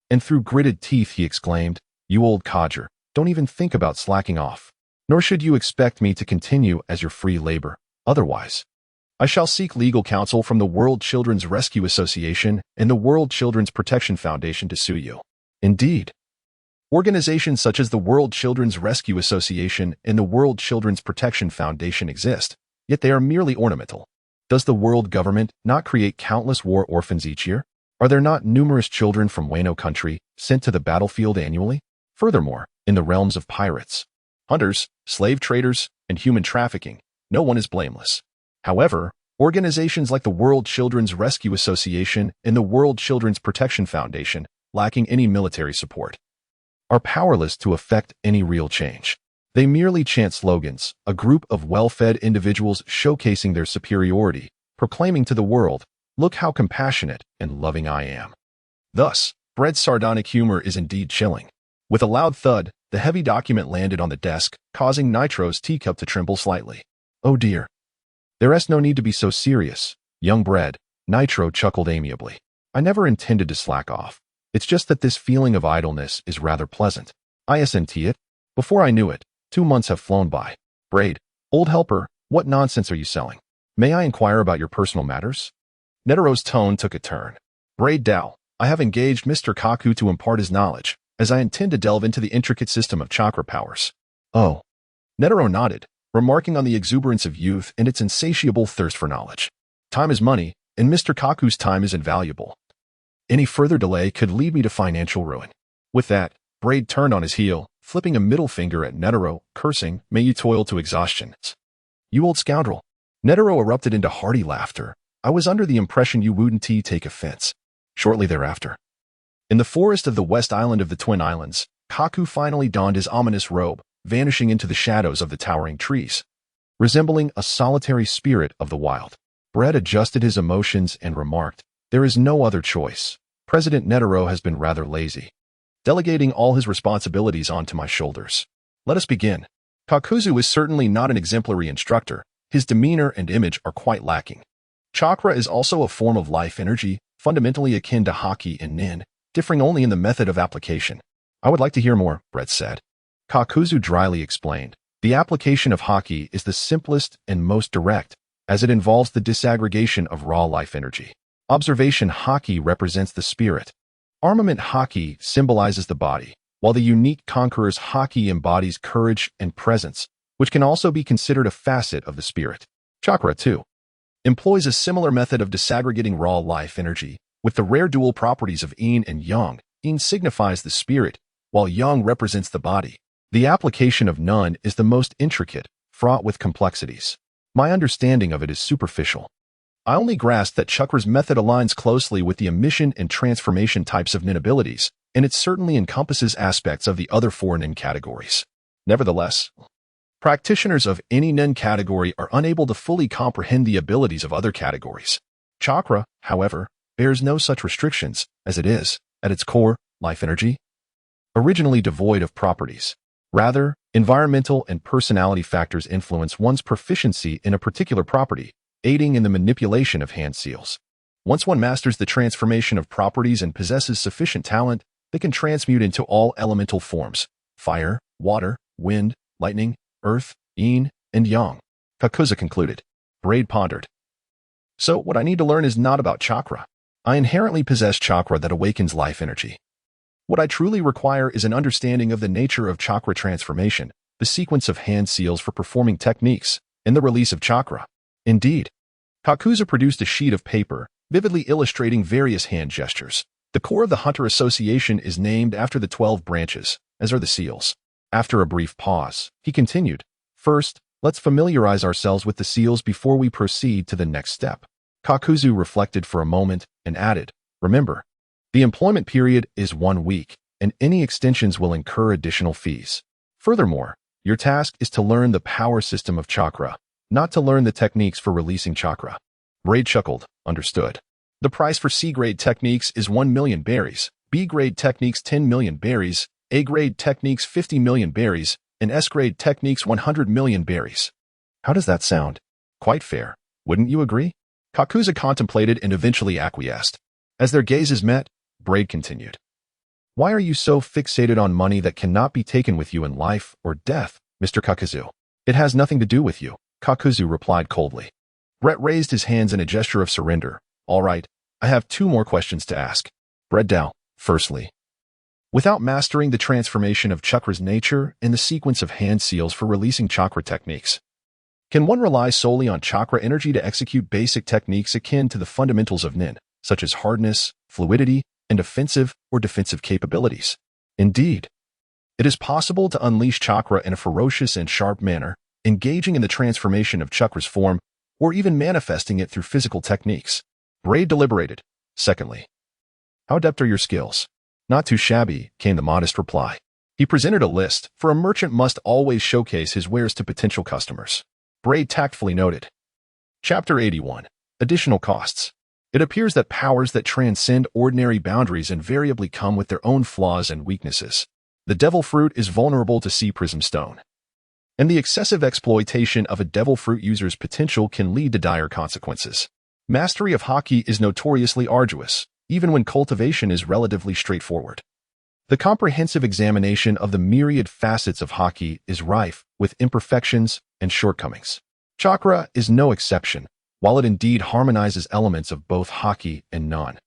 S1: and through gritted teeth he exclaimed, "You old codger, don't even think about slacking off. Nor should you expect me to continue as your free labor. Otherwise, I shall seek legal counsel from the World Children's Rescue Association and the World Children's Protection Foundation to sue you." Indeed, organizations such as the World Children's Rescue Association and the World Children's Protection Foundation exist, yet they are merely ornamental. Does the world government not create countless war orphans each year? Are there not numerous children from Wano Country sent to the battlefield annually? Furthermore, in the realms of pirates, hunters, slave traders, and human trafficking, no one is blameless. However, organizations like the World Children's Rescue Association and the World Children's Protection Foundation, lacking any military support, are powerless to effect any real change. They merely chant slogans, a group of well-fed individuals showcasing their superiority, proclaiming to the world, "Look how compassionate and loving I am." Thus, Brett's sardonic humor is indeed chilling. With a loud thud, the heavy document landed on the desk, causing Nitro's teacup to tremble slightly. "Oh dear. There's no need to be so serious, young Brett," Nitro chuckled amiably. "I never intended to slack off. It's just that this feeling of idleness is rather pleasant. I SNT it. Before I knew it, 2 months have flown by. Braid, old helper, what nonsense are you selling? May I inquire about your personal matters?" Netaro's tone took a turn. "Braid Dow, I have engaged Mr. Kaku to impart his knowledge, as I intend to delve into the intricate system of chakra powers." "Oh." Netaro nodded, remarking on the exuberance of youth and its insatiable thirst for knowledge. "Time is money, and Mr. Kaku's time is invaluable. Any further delay could lead me to financial ruin." With that, Braid turned on his heel, flipping a middle finger at Netaro, cursing, "May you toil to exhaustion." "You old scoundrel." Netaro erupted into hearty laughter. "I was under the impression you wouldn't take offense." Shortly thereafter, in the forest of the West Island of the Twin Islands, Kaku finally donned his ominous robe, vanishing into the shadows of the towering trees. Resembling a solitary spirit of the wild, Brett adjusted his emotions and remarked, "There is no other choice. President Netaro has been rather lazy, delegating all his responsibilities onto my shoulders. Let us begin." Kakuzu is certainly not an exemplary instructor. His demeanor and image are quite lacking. Chakra is also a form of life energy, fundamentally akin to Haki and Nin, differing only in the method of application. "I would like to hear more," Brett said. Kakuzu dryly explained, "The application of Haki is the simplest and most direct, as it involves the disaggregation of raw life energy. Observation Haki represents the spirit. Armament Haki symbolizes the body, while the unique Conqueror's Haki embodies courage and presence, which can also be considered a facet of the spirit. Chakra, too, employs a similar method of disaggregating raw life energy, with the rare dual properties of yin and yang. Yin signifies the spirit, while yang represents the body. The application of none is the most intricate, fraught with complexities. My understanding of it is superficial. I only grasp that Chakra's method aligns closely with the emission and transformation types of Nin abilities, and it certainly encompasses aspects of the other 4 Nin categories. Nevertheless, practitioners of any Nin category are unable to fully comprehend the abilities of other categories. Chakra, however, bears no such restrictions, as it is, at its core, life energy, originally devoid of properties. Rather, environmental and personality factors influence one's proficiency in a particular property, aiding in the manipulation of hand seals. Once one masters the transformation of properties and possesses sufficient talent, they can transmute into all elemental forms: fire, water, wind, lightning, earth, yin, and yang. Kakuzu concluded. Braid pondered. "So what I need to learn is not about chakra. I inherently possess chakra that awakens life energy." What I truly require is an understanding of the nature of chakra transformation, the sequence of hand seals for performing techniques, and the release of chakra. Indeed, Kakuzu produced a sheet of paper, vividly illustrating various hand gestures. The core of the Hunter Association is named after the 12 branches, as are the seals. After a brief pause, he continued, "First, let's familiarize ourselves with the seals before we proceed to the next step." Kakuzu reflected for a moment and added, "Remember, the employment period is 1 week, and any extensions will incur additional fees. Furthermore, your task is to learn the power system of chakra, not to learn the techniques for releasing chakra." Braid chuckled, "Understood. The price for C-grade techniques is 1 million berries, B-grade techniques 10 million berries, A-grade techniques 50 million berries, and S-grade techniques 100 million berries. How does that sound? Quite fair, wouldn't you agree?" Kakuzu contemplated and eventually acquiesced. As their gazes met, Braid continued, "Why are you so fixated on money that cannot be taken with you in life or death, Mr. Kakuzu?" "It has nothing to do with you," Kakuzu replied coldly. Brett raised his hands in a gesture of surrender. "All right, I have 2 more questions to ask. Brett Dow, firstly, without mastering the transformation of chakra's nature and the sequence of hand seals for releasing chakra techniques, can one rely solely on chakra energy to execute basic techniques akin to the fundamentals of Nin, such as hardness, fluidity, and offensive or defensive capabilities? Indeed, it is possible to unleash chakra in a ferocious and sharp manner, engaging in the transformation of chakra's form, or even manifesting it through physical techniques." Braid deliberated. "Secondly, how adept are your skills?" "Not too shabby," came the modest reply. He presented a list, for a merchant must always showcase his wares to potential customers. Braid tactfully noted. Chapter 81. Additional Costs. It appears that powers that transcend ordinary boundaries invariably come with their own flaws and weaknesses. The devil fruit is vulnerable to sea prism stone, and the excessive exploitation of a devil fruit user's potential can lead to dire consequences. Mastery of Haki is notoriously arduous, even when cultivation is relatively straightforward. The comprehensive examination of the myriad facets of Haki is rife with imperfections and shortcomings. Chakra is no exception, while it indeed harmonizes elements of both Haki and Non.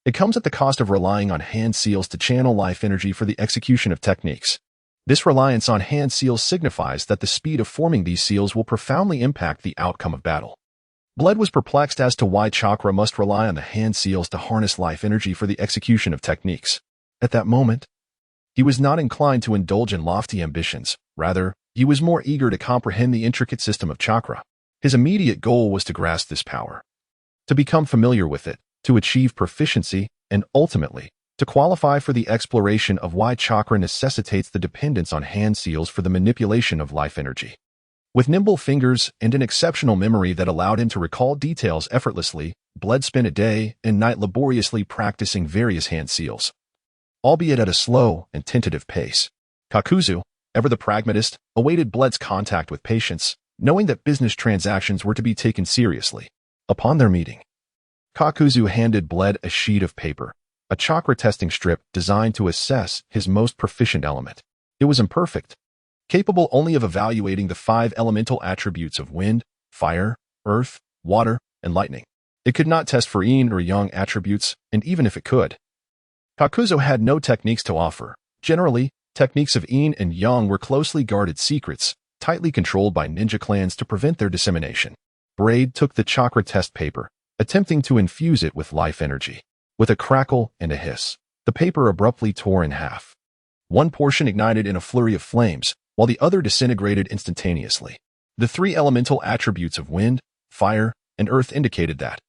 S1: It comes at the cost of relying on hand seals to channel life energy for the execution of techniques. This reliance on hand seals signifies that the speed of forming these seals will profoundly impact the outcome of battle. Bled was perplexed as to why chakra must rely on the hand seals to harness life energy for the execution of techniques. At that moment, he was not inclined to indulge in lofty ambitions. Rather, he was more eager to comprehend the intricate system of chakra. His immediate goal was to grasp this power, to become familiar with it, to achieve proficiency, and ultimately, to qualify for the exploration of why chakra necessitates the dependence on hand seals for the manipulation of life energy. With nimble fingers and an exceptional memory that allowed him to recall details effortlessly, Bled spent a day and night laboriously practicing various hand seals, albeit at a slow and tentative pace. Kakuzu, ever the pragmatist, awaited Bled's contact with patience, knowing that business transactions were to be taken seriously. Upon their meeting, Kakuzu handed Bled a sheet of paper, a chakra testing strip designed to assess his most proficient element. It was imperfect, capable only of evaluating the 5 elemental attributes of wind, fire, earth, water, and lightning. It could not test for yin or yang attributes, and even if it could, Kakuzu had no techniques to offer. Generally, techniques of yin and yang were closely guarded secrets, tightly controlled by ninja clans to prevent their dissemination. Braid took the chakra test paper, attempting to infuse it with life energy. With a crackle and a hiss, the paper abruptly tore in half. One portion ignited in a flurry of flames, while the other disintegrated instantaneously. The 3 elemental attributes of wind, fire, and earth indicated that,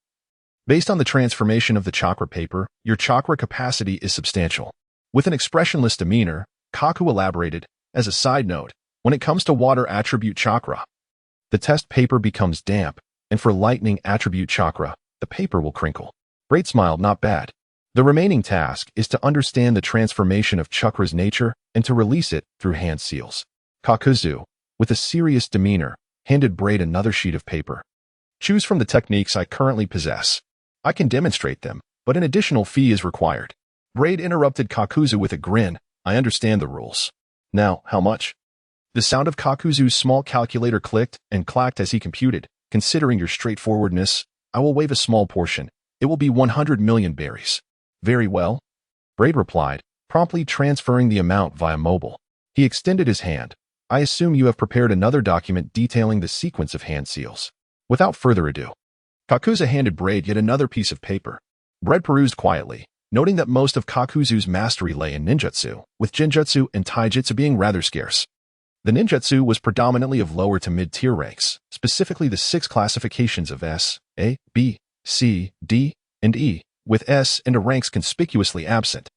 S1: based on the transformation of the chakra paper, your chakra capacity is substantial. With an expressionless demeanor, Kaku elaborated, as a side note, when it comes to water attribute chakra, the test paper becomes damp, and for lightning attribute chakra, the paper will crinkle. Braid smiled, not bad. The remaining task is to understand the transformation of chakra's nature and to release it through hand seals. Kakuzu, with a serious demeanor, handed Braid another sheet of paper. Choose from the techniques I currently possess. I can demonstrate them, but an additional fee is required. Braid interrupted Kakuzu with a grin. I understand the rules. Now, how much? The sound of Kakuzu's small calculator clicked and clacked as he computed. Considering your straightforwardness, I will waive a small portion. It will be 100 million berries. Very well, Braid replied, promptly transferring the amount via mobile. He extended his hand. I assume you have prepared another document detailing the sequence of hand seals. Without further ado, Kakuzu handed Braid yet another piece of paper. Braid perused quietly, noting that most of Kakuzu's mastery lay in ninjutsu, with jinjutsu and taijutsu being rather scarce. The ninjutsu was predominantly of lower to mid-tier ranks, specifically the 6 classifications of S, A, B, C, D, and E, with S and A ranks conspicuously absent.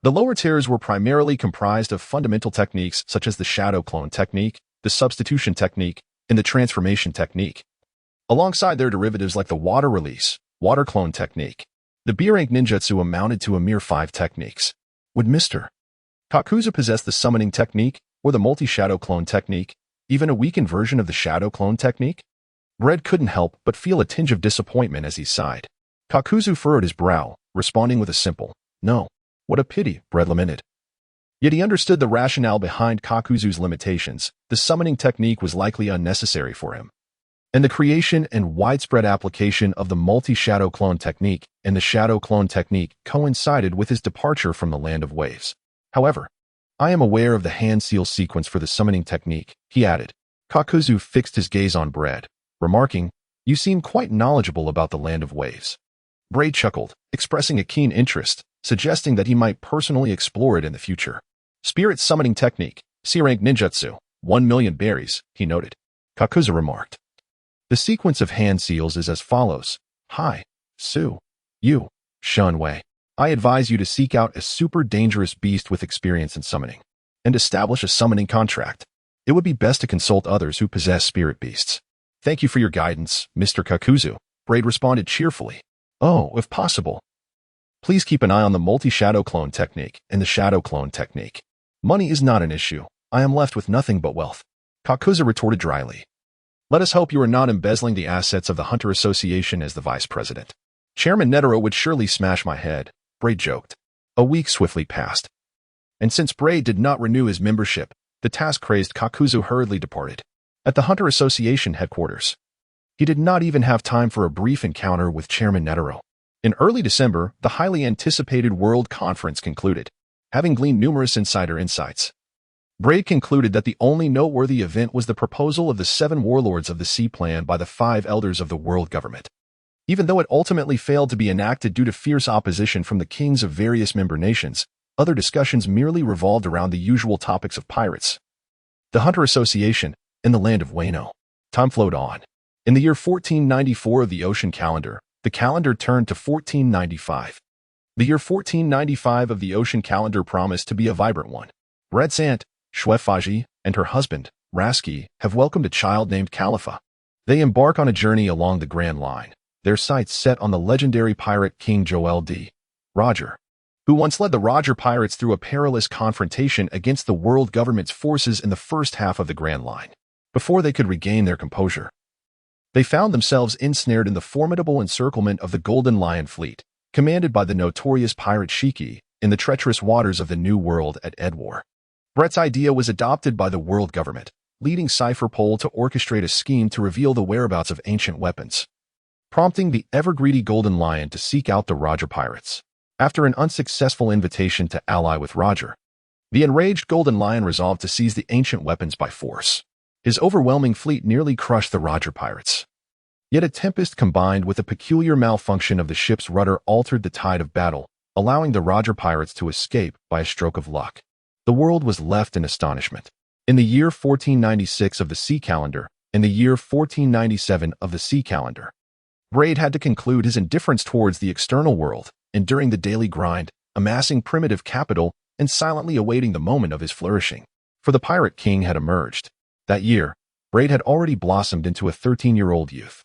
S1: The lower tiers were primarily comprised of fundamental techniques such as the shadow clone technique, the substitution technique, and the transformation technique, alongside their derivatives like the water release, water clone technique. The B-rank ninjutsu amounted to a mere 5 techniques. Would Mr. Kakuzu possess the summoning technique, or the multi-shadow clone technique, even a weakened version of the shadow clone technique? Braid couldn't help but feel a tinge of disappointment as he sighed. Kakuzu furrowed his brow, responding with a simple, "No." What a pity, Braid lamented. Yet he understood the rationale behind Kakuzu's limitations. The summoning technique was likely unnecessary for him, and the creation and widespread application of the multi-shadow clone technique and the shadow clone technique coincided with his departure from the Land of Waves. However, I am aware of the hand seal sequence for the summoning technique, he added. Kakuzu fixed his gaze on Braid, remarking, "You seem quite knowledgeable about the Land of Waves." Braid chuckled, expressing a keen interest, suggesting that he might personally explore it in the future. Spirit summoning technique, C-rank ninjutsu, 1,000,000 berries, he noted. Kakuzu remarked. The sequence of hand seals is as follows. Hi, Su, Yu, Shun Wei. I advise you to seek out a super dangerous beast with experience in summoning, and establish a summoning contract. It would be best to consult others who possess spirit beasts. Thank you for your guidance, Mr. Kakuzu, Braid responded cheerfully. Oh, if possible, please keep an eye on the multi-shadow clone technique and the shadow clone technique. Money is not an issue. I am left with nothing but wealth. Kakuzu retorted dryly. Let us hope you are not embezzling the assets of the Hunter Association as the vice president. Chairman Netero would surely smash my head, Braid joked. A week swiftly passed, and since Braid did not renew his membership, the task-crazed Kakuzu hurriedly departed. At the Hunter Association headquarters, he did not even have time for a brief encounter with Chairman Netero. In early December, the highly anticipated World Conference concluded. Having gleaned numerous insider insights, Braid concluded that the only noteworthy event was the proposal of the 7 warlords of the Sea Plan by the 5 elders of the world government. Even though it ultimately failed to be enacted due to fierce opposition from the kings of various member nations, other discussions merely revolved around the usual topics of pirates, the Hunter Association, and the land of Wano. Time flowed on. In the year 1494 of the ocean calendar, the calendar turned to 1495. The year 1495 of the ocean calendar promised to be a vibrant one. Braid's aunt, Shwefaji, and her husband, Raski, have welcomed a child named Khalifa. They embark on a journey along the Grand Line, their sights set on the legendary pirate King Joel D. Roger, who once led the Roger Pirates through a perilous confrontation against the world government's forces in the first half of the Grand Line. Before they could regain their composure, they found themselves ensnared in the formidable encirclement of the Golden Lion Fleet, commanded by the notorious pirate Shiki, in the treacherous waters of the New World at Edwar. Brett's idea was adopted by the world government, leading Cypherpole to orchestrate a scheme to reveal the whereabouts of ancient weapons, prompting the ever-greedy Golden Lion to seek out the Roger Pirates. After an unsuccessful invitation to ally with Roger, the enraged Golden Lion resolved to seize the ancient weapons by force. His overwhelming fleet nearly crushed the Roger Pirates. Yet a tempest combined with a peculiar malfunction of the ship's rudder altered the tide of battle, allowing the Roger Pirates to escape by a stroke of luck. The world was left in astonishment. In the year 1496 of the sea calendar, and the year 1497 of the sea calendar, Braid had to conclude his indifference towards the external world, enduring the daily grind, amassing primitive capital, and silently awaiting the moment of his flourishing. For the Pirate King had emerged. That year, Braid had already blossomed into a 13-year-old youth.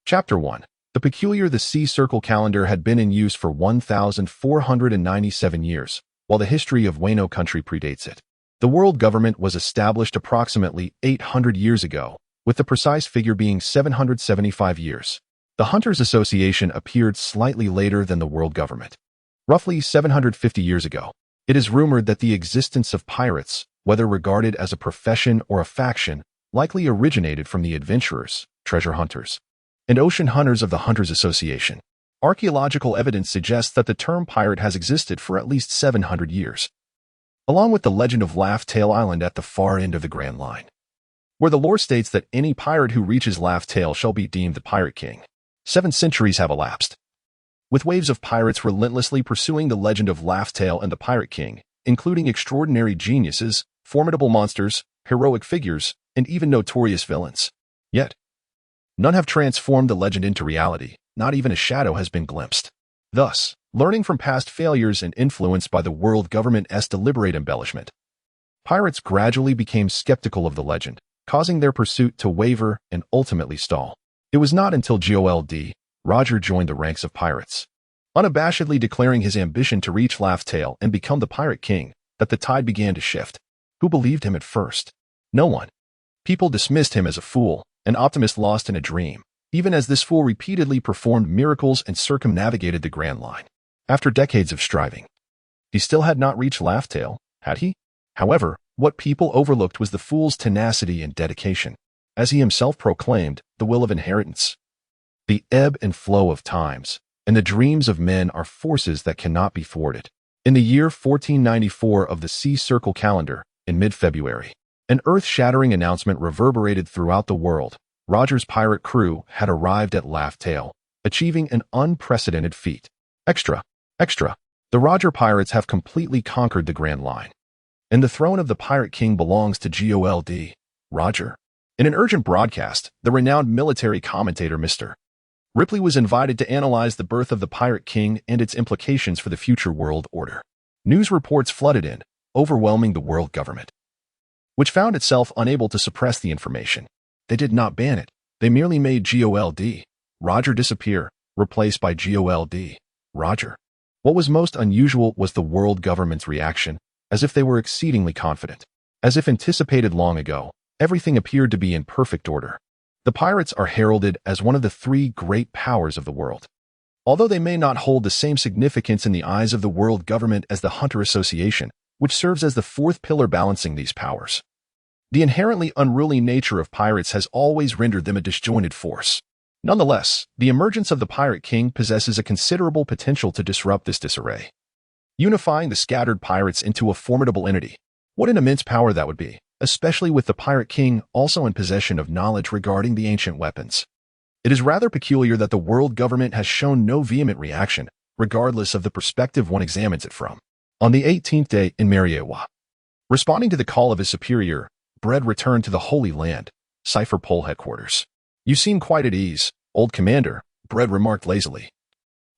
S1: Chapter 1. The sea circle calendar had been in use for 1,497 years, while the history of Wano Country predates it. The world government was established approximately 800 years ago, with the precise figure being 775 years. The Hunters Association appeared slightly later than the world government, roughly 750 years ago. It is rumored that the existence of pirates, whether regarded as a profession or a faction, likely originated from the adventurers, treasure hunters, and ocean hunters of the Hunters Association. Archaeological evidence suggests that the term pirate has existed for at least 700 years. along with the legend of Laugh Tale Island at the far end of the Grand Line, where the lore states that any pirate who reaches Laugh Tale shall be deemed the Pirate King. 7 centuries have elapsed, with waves of pirates relentlessly pursuing the legend of Laugh Tale and the Pirate King, including extraordinary geniuses, formidable monsters, heroic figures, and even notorious villains. Yet, none have transformed the legend into reality. Not even a shadow has been glimpsed. Thus, learning from past failures and influenced by the world government's deliberate embellishment, pirates gradually became skeptical of the legend, causing their pursuit to waver and ultimately stall. It was not until God Roger joined the ranks of pirates, unabashedly declaring his ambition to reach Laugh Tale and become the Pirate King, that the tide began to shift. Who believed him at first? No one. People dismissed him as a fool, an optimist lost in a dream, even as this fool repeatedly performed miracles and circumnavigated the Grand Line. After decades of striving, he still had not reached Laugh Tale, had he? However, what people overlooked was the fool's tenacity and dedication. As he himself proclaimed, the will of inheritance, the ebb and flow of times, and the dreams of men are forces that cannot be thwarted. In the year 1494 of the Sea Circle calendar, in mid-February, an earth-shattering announcement reverberated throughout the world. Roger's pirate crew had arrived at Laugh Tale, achieving an unprecedented feat. Extra. The Roger pirates have completely conquered the Grand Line, and the throne of the Pirate King belongs to God Roger. In an urgent broadcast, the renowned military commentator Mr. Ripley was invited to analyze the birth of the Pirate King and its implications for the future world order. News reports flooded in, overwhelming the world government, which found itself unable to suppress the information. They did not ban it. They merely made God Roger disappear, replaced by God Roger. What was most unusual was the world government's reaction, as if they were exceedingly confident. As if anticipated long ago, everything appeared to be in perfect order. The pirates are heralded as one of the 3 great powers of the world, although they may not hold the same significance in the eyes of the world government as the Hunter Association, which serves as the 4th pillar balancing these powers. The inherently unruly nature of pirates has always rendered them a disjointed force. Nonetheless, the emergence of the Pirate King possesses a considerable potential to disrupt this disarray, unifying the scattered pirates into a formidable entity. What an immense power that would be, especially with the Pirate King also in possession of knowledge regarding the ancient weapons. It is rather peculiar that the world government has shown no vehement reaction, regardless of the perspective one examines it from. On the 18th day in Mariewa, responding to the call of his superior, Bread returned to the Holy Land, Cipher Pole headquarters. You seem quite at ease, old commander, Bread remarked lazily,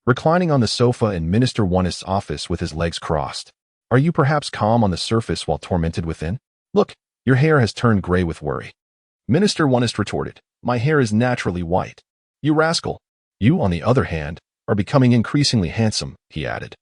S1: reclining on the sofa in Minister Onist's office with his legs crossed. Are you perhaps calm on the surface while tormented within? Look, your hair has turned gray with worry. Minister Onist retorted, my hair is naturally white. You rascal. You, on the other hand, are becoming increasingly handsome, he added,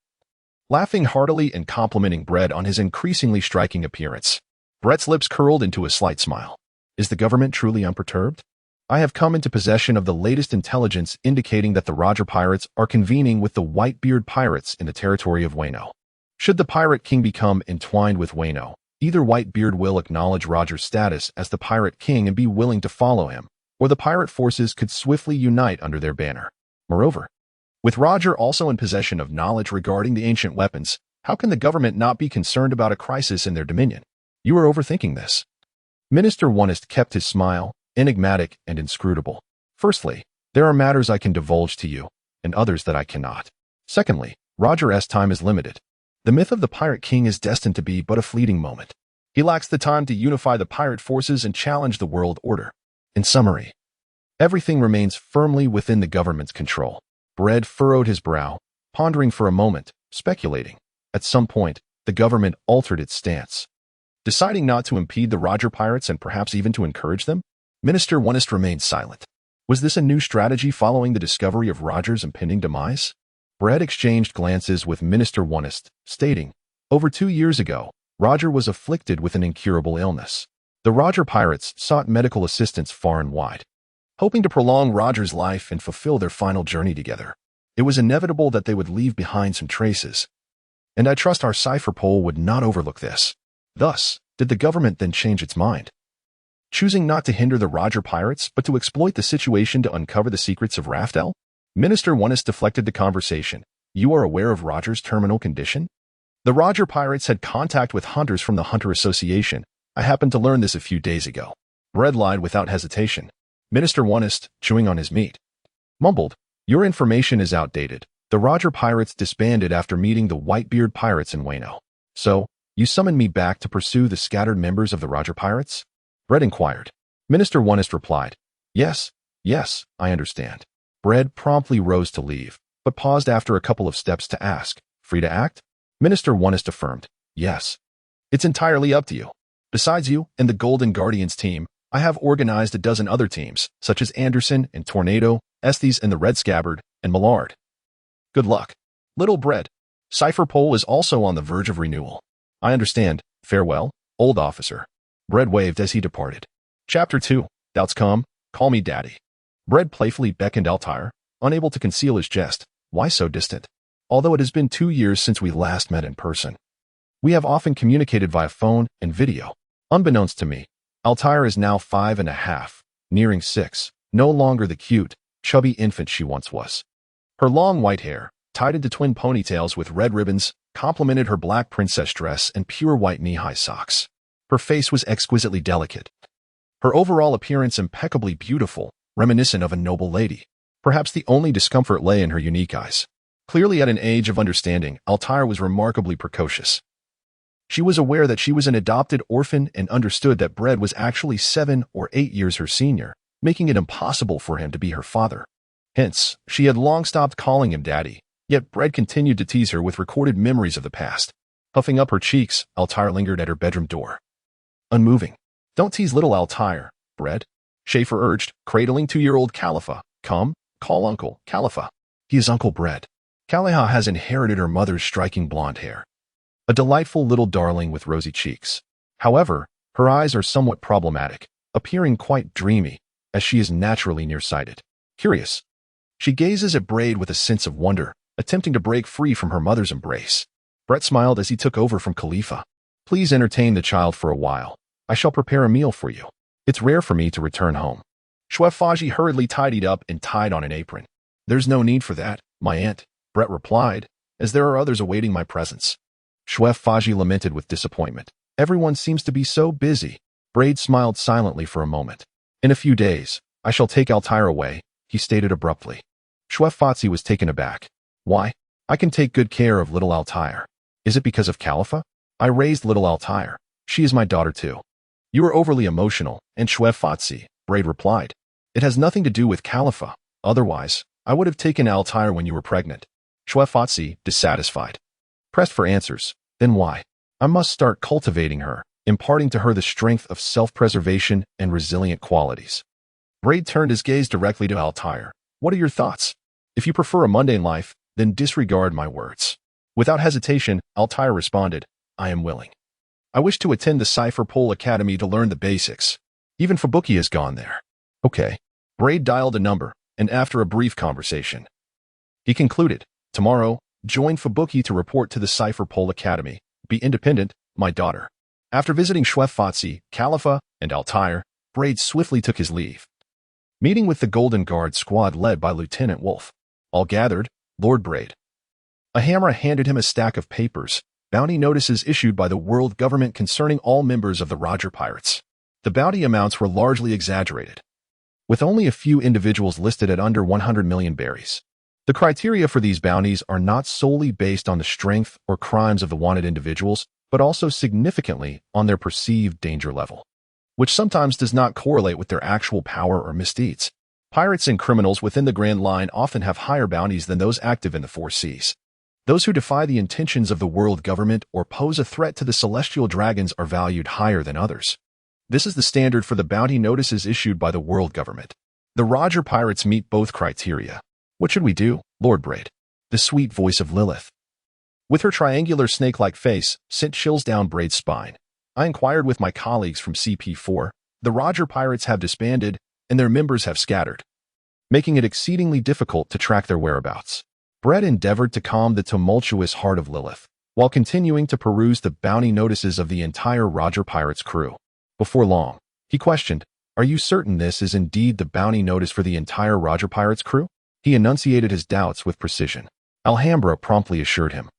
S1: laughing heartily and complimenting Bread on his increasingly striking appearance. Brett's lips curled into a slight smile. Is the government truly unperturbed? I have come into possession of the latest intelligence indicating that the Roger pirates are convening with the Whitebeard pirates in the territory of Wano. Should the Pirate King become entwined with Wano, either Whitebeard will acknowledge Roger's status as the Pirate King and be willing to follow him, or the pirate forces could swiftly unite under their banner. Moreover, with Roger also in possession of knowledge regarding the ancient weapons, how can the government not be concerned about a crisis in their dominion? You are overthinking this. Minister Onist kept his smile, enigmatic and inscrutable. Firstly, there are matters I can divulge to you, and others that I cannot. Secondly, Roger's time is limited. The myth of the Pirate King is destined to be but a fleeting moment. He lacks the time to unify the pirate forces and challenge the world order. In summary, everything remains firmly within the government's control. Bread furrowed his brow, pondering for a moment, speculating. At some point, the government altered its stance, deciding not to impede the Roger pirates and perhaps even to encourage them. Minister Onist remained silent. Was this a new strategy following the discovery of Roger's impending demise? Bread exchanged glances with Minister Onist, stating, over 2 years ago, Roger was afflicted with an incurable illness. The Roger pirates sought medical assistance far and wide, hoping to prolong Roger's life and fulfill their final journey together. It was inevitable that they would leave behind some traces, and I trust our cipher pole would not overlook this. Thus, did the government then change its mind, choosing not to hinder the Roger pirates but to exploit the situation to uncover the secrets of Raftel? Minister Onist deflected the conversation. You are aware of Roger's terminal condition? The Roger Pirates had contact with hunters from the Hunter Association. I happened to learn this a few days ago. Bread lied without hesitation. Minister Onest, chewing on his meat, mumbled, "Your information is outdated. The Roger Pirates disbanded after meeting the Whitebeard Pirates in Wano. So, you summoned me back to pursue the scattered members of the Roger Pirates?" Bread inquired. Minister Onest replied, Yes, I understand." Bread promptly rose to leave, but paused after a couple of steps to ask, "Free to act?" Minister Onest affirmed, "Yes. It's entirely up to you. Besides you and the Golden Guardians team, I have organized a dozen other teams, such as Anderson and Tornado, Estes and the Red Scabbard, and Millard. Good luck. Little Bread. Cipher Pole is also on the verge of renewal. I understand. Farewell, old officer." Bread waved as he departed. Chapter 2. Doubts come. Call me Daddy. Bread playfully beckoned Altair, unable to conceal his jest. Why so distant? Although it has been 2 years since we last met in person. We have often communicated via phone and video. Unbeknownst to me, Altair is now 5.5, nearing 6, no longer the cute, chubby infant she once was. Her long white hair, tied into twin ponytails with red ribbons, complemented her black princess dress and pure white knee-high socks. Her face was exquisitely delicate. Her overall appearance impeccably beautiful, reminiscent of a noble lady. Perhaps the only discomfort lay in her unique eyes. Clearly at an age of understanding, Altair was remarkably precocious. She was aware that she was an adopted orphan and understood that Bread was actually 7 or 8 years her senior, making it impossible for him to be her father. Hence, she had long stopped calling him Daddy, yet Bread continued to tease her with recorded memories of the past. Puffing up her cheeks, Altair lingered at her bedroom door. Unmoving. "Don't tease little Altair, Bread," Schaefer urged, cradling 2-year-old Khalifa. "Come, call Uncle, Khalifa. He is Uncle Bread." Khalifa has inherited her mother's striking blonde hair. A delightful little darling with rosy cheeks. However, her eyes are somewhat problematic, appearing quite dreamy, as she is naturally nearsighted. Curious. She gazes at Braid with a sense of wonder, attempting to break free from her mother's embrace. Brett smiled as he took over from Khalifa. "Please entertain the child for a while. I shall prepare a meal for you. It's rare for me to return home." Chef Faji hurriedly tidied up and tied on an apron. "There's no need for that, my aunt," Brett replied, "as there are others awaiting my presence." Chef Faji lamented with disappointment. "Everyone seems to be so busy." Braid smiled silently for a moment. "In a few days, I shall take Altair away," he stated abruptly. Chef Faji was taken aback. "Why? I can take good care of little Altair." "Is it because of Khalifa? I raised little Altair. She is my daughter too." "You are overly emotional," and Chef Faji, Braid replied. "It has nothing to do with Khalifa. Otherwise, I would have taken Altair when you were pregnant." Chef Faji, dissatisfied, pressed for answers. "Then why? I must start cultivating her, imparting to her the strength of self-preservation and resilient qualities." Braid turned his gaze directly to Altair. "What are your thoughts? If you prefer a mundane life, then disregard my words." Without hesitation, Altair responded, "I am willing. I wish to attend the Cipher Pole Academy to learn the basics. Even Fubuki has gone there." "Okay." Braid dialed a number, and after a brief conversation, he concluded, "Tomorrow, join Fubuki to report to the Cipher Pole Academy. Be independent, my daughter." After visiting Chef Faji, Khalifa, and Altair, Braid swiftly took his leave. Meeting with the Golden Guard squad led by Lieutenant Wolf. All gathered, Lord Braid. A hammer handed him a stack of papers, bounty notices issued by the world government concerning all members of the Roger Pirates. The bounty amounts were largely exaggerated, with only a few individuals listed at under 100 million berries. The criteria for these bounties are not solely based on the strength or crimes of the wanted individuals, but also significantly on their perceived danger level, which sometimes does not correlate with their actual power or misdeeds. Pirates and criminals within the Grand Line often have higher bounties than those active in the Four Seas. Those who defy the intentions of the world government or pose a threat to the celestial dragons are valued higher than others. This is the standard for the bounty notices issued by the world government. The Roger Pirates meet both criteria. "What should we do, Lord Braid?" The sweet voice of Lilith, with her triangular snake-like face, sent chills down Braid's spine. "I inquired with my colleagues from CP4. The Roger Pirates have disbanded, and their members have scattered, making it exceedingly difficult to track their whereabouts." Braid endeavored to calm the tumultuous heart of Lilith, while continuing to peruse the bounty notices of the entire Roger Pirates crew. Before long, he questioned, "Are you certain this is indeed the bounty notice for the entire Roger Pirates crew?" He enunciated his doubts with precision. Alhambra promptly assured him,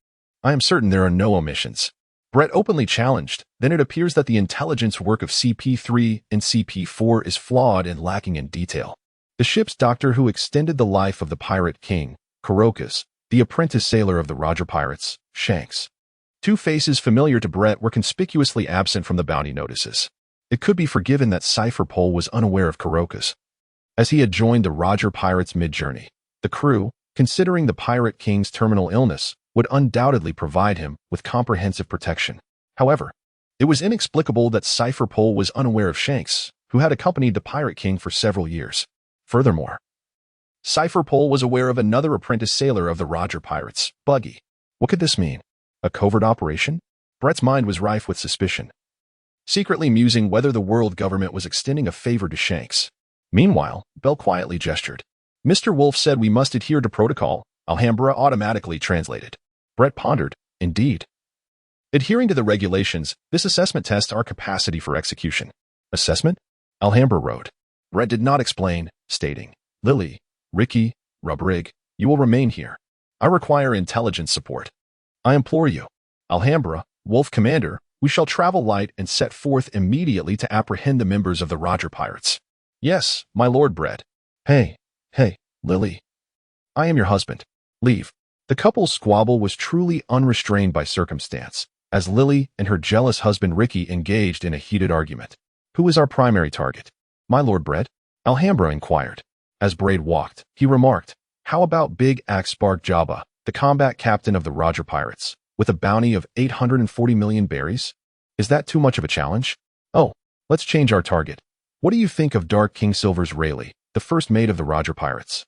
S1: I am certain there are no omissions. Brett openly challenged. Then it appears that the intelligence work of CP3 and CP4 is flawed and lacking in detail. The ship's doctor who extended the life of the pirate king, Kurokas, the apprentice sailor of the Roger Pirates, Shanks. Two faces familiar to Brett were conspicuously absent from the bounty notices. It could be forgiven that Cypher Pole was unaware of Kurokas, as he had joined the Roger Pirates mid-journey. The crew, considering the Pirate King's terminal illness, would undoubtedly provide him with comprehensive protection. However, it was inexplicable that Cypher Pole was unaware of Shanks, who had accompanied the Pirate King for several years. Furthermore, Cypher Pole was aware of another apprentice sailor of the Roger Pirates, Buggy. What could this mean? A covert operation? Brett's mind was rife with suspicion, secretly musing whether the world government was extending a favor to Shanks. Meanwhile, Bell quietly gestured. Mr. Wolf said we must adhere to protocol. Alhambra automatically translated. Brett pondered. Indeed. Adhering to the regulations, this assessment tests our capacity for execution. Assessment? Alhambra wrote. Brett did not explain, stating, Lily, Ricky, Rubrig, you will remain here. I require intelligence support. I implore you. Alhambra, Wolf Commander, we shall travel light and set forth immediately to apprehend the members of the Roger Pirates. Yes, my lord Brett. Hey, Lily. I am your husband. Leave. The couple's squabble was truly unrestrained by circumstance, as Lily and her jealous husband Ricky engaged in a heated argument. Who is our primary target? My lord Brett? Alhambra inquired. As Braid walked, he remarked, how about Big Axe Spark Jabba, the combat captain of the Roger Pirates, with a bounty of 840 million berries? Is that too much of a challenge? Oh, let's change our target. What do you think of Dark King Silver's Rayleigh, the first mate of the Roger Pirates?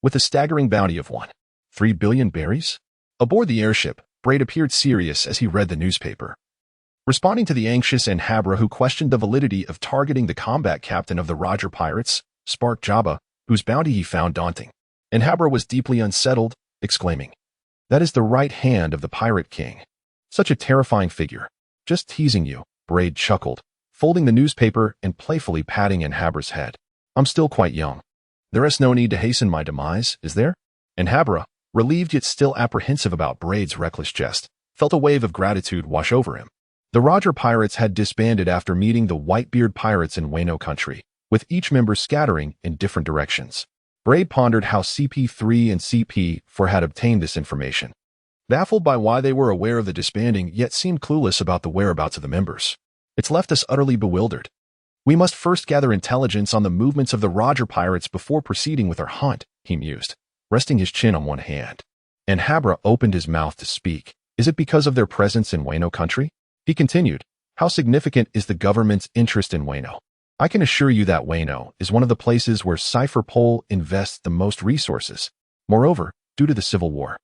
S1: With a staggering bounty of 1.3 billion berries? Aboard the airship, Braid appeared serious as he read the newspaper. Responding to the anxious Alhambra who questioned the validity of targeting the combat captain of the Roger Pirates, Spark Jabba, whose bounty he found daunting. Alhambra was deeply unsettled, exclaiming, that is the right hand of the Pirate King. Such a terrifying figure. Just teasing you, Braid chuckled, folding the newspaper and playfully patting Alhambra's head. I'm still quite young. There is no need to hasten my demise, is there? Alhambra, relieved yet still apprehensive about Braid's reckless jest, felt a wave of gratitude wash over him. The Roger Pirates had disbanded after meeting the Whitebeard Pirates in Wano Country, with each member scattering in different directions. Braid pondered how CP3 and CP4 had obtained this information, baffled by why they were aware of the disbanding yet seemed clueless about the whereabouts of the members. It's left us utterly bewildered. We must first gather intelligence on the movements of the Roger Pirates before proceeding with our hunt, he mused, resting his chin on one hand. Alhambra opened his mouth to speak. Is it because of their presence in Wano Country? He continued, how significant is the government's interest in Wano? I can assure you that Wano is one of the places where Cypher Pole invests the most resources. Moreover, due to the Civil War,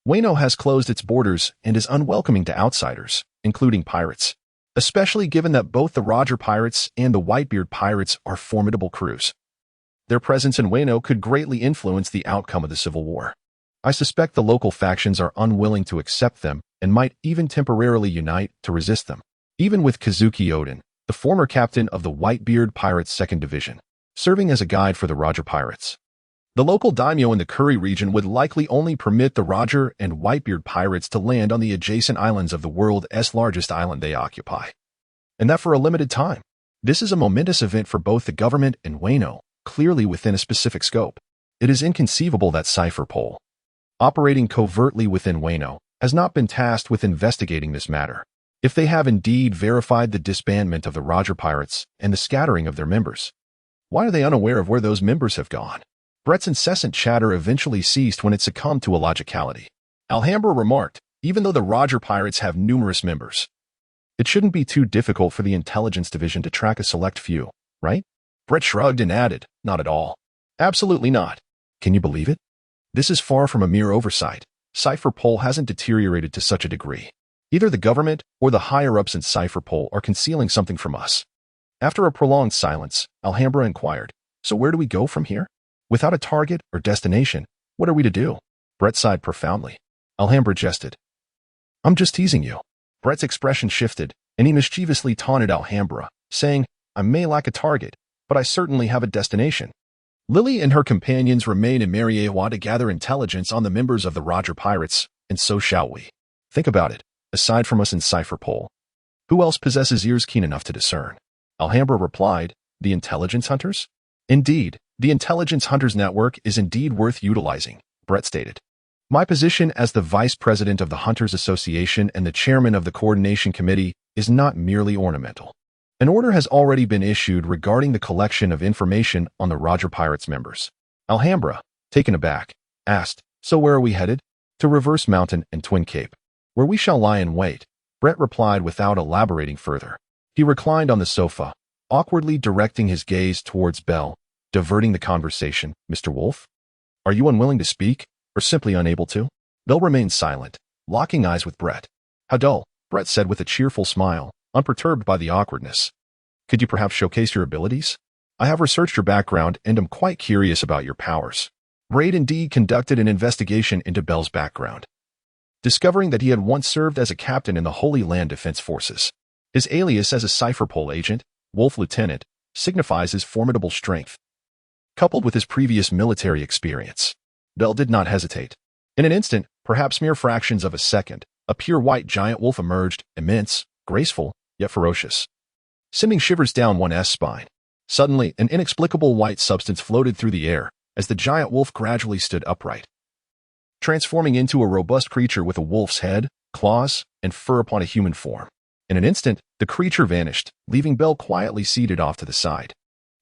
S1: Wano has closed its borders and is unwelcoming to outsiders, including pirates, especially given that both the Roger Pirates and the Whitebeard Pirates are formidable crews. Their presence in Wano could greatly influence the outcome of the Civil War. I suspect the local factions are unwilling to accept them and might even temporarily unite to resist them. Even with Kazuki Odin, the former captain of the Whitebeard Pirates 2nd Division, serving as a guide for the Roger Pirates. The local daimyo in the Curry region would likely only permit the Roger and Whitebeard Pirates to land on the adjacent islands of the world's largest island they occupy. And that for a limited time. This is a momentous event for both the government and Wano, clearly within a specific scope. It is inconceivable that Cypher Pole, operating covertly within Wano, has not been tasked with investigating this matter. If they have indeed verified the disbandment of the Roger Pirates and the scattering of their members, why are they unaware of where those members have gone? Brett's incessant chatter eventually ceased when it succumbed to illogicality. Alhambra remarked, even though the Roger Pirates have numerous members, it shouldn't be too difficult for the intelligence division to track a select few, right? Brett shrugged and added, not at all. Absolutely not. Can you believe it? This is far from a mere oversight. Cypher Pole hasn't deteriorated to such a degree. Either the government or the higher-ups in Cypher Pole are concealing something from us. After a prolonged silence, Alhambra inquired, so where do we go from here? Without a target or destination, what are we to do? Brett sighed profoundly. Alhambra jested. I'm just teasing you. Brett's expression shifted, and he mischievously taunted Alhambra, saying, I may lack a target, but I certainly have a destination. Lily and her companions remain in Mariewa to gather intelligence on the members of the Roger Pirates, and so shall we. Think about it. Aside from us in Cipher Pole, who else possesses ears keen enough to discern? Alhambra replied, the intelligence hunters? Indeed, the intelligence hunters network is indeed worth utilizing, Brett stated. My position as the vice president of the Hunters Association and the chairman of the coordination committee is not merely ornamental. An order has already been issued regarding the collection of information on the Roger Pirates members. Alhambra, taken aback, asked, so where are we headed? To Reverse Mountain and Twin Cape, where we shall lie in wait, Brett replied without elaborating further. He reclined on the sofa, awkwardly directing his gaze towards Bell, diverting the conversation. Mr. Wolf? Are you unwilling to speak, or simply unable to? Bell remained silent, locking eyes with Brett. How dull, Brett said with a cheerful smile, unperturbed by the awkwardness. Could you perhaps showcase your abilities? I have researched your background and am quite curious about your powers. Braden conducted an investigation into Bell's background, discovering that he had once served as a captain in the Holy Land Defense Forces. His alias as a Cipher Pole agent, Wolf Lieutenant, signifies his formidable strength, coupled with his previous military experience. Bell did not hesitate. In an instant, perhaps mere fractions of a second, a pure white giant wolf emerged, immense, graceful, yet ferocious, sending shivers down one's spine. Suddenly, an inexplicable white substance floated through the air as the giant wolf gradually stood upright, transforming into a robust creature with a wolf's head, claws, and fur upon a human form. In an instant, the creature vanished, leaving Bell quietly seated off to the side.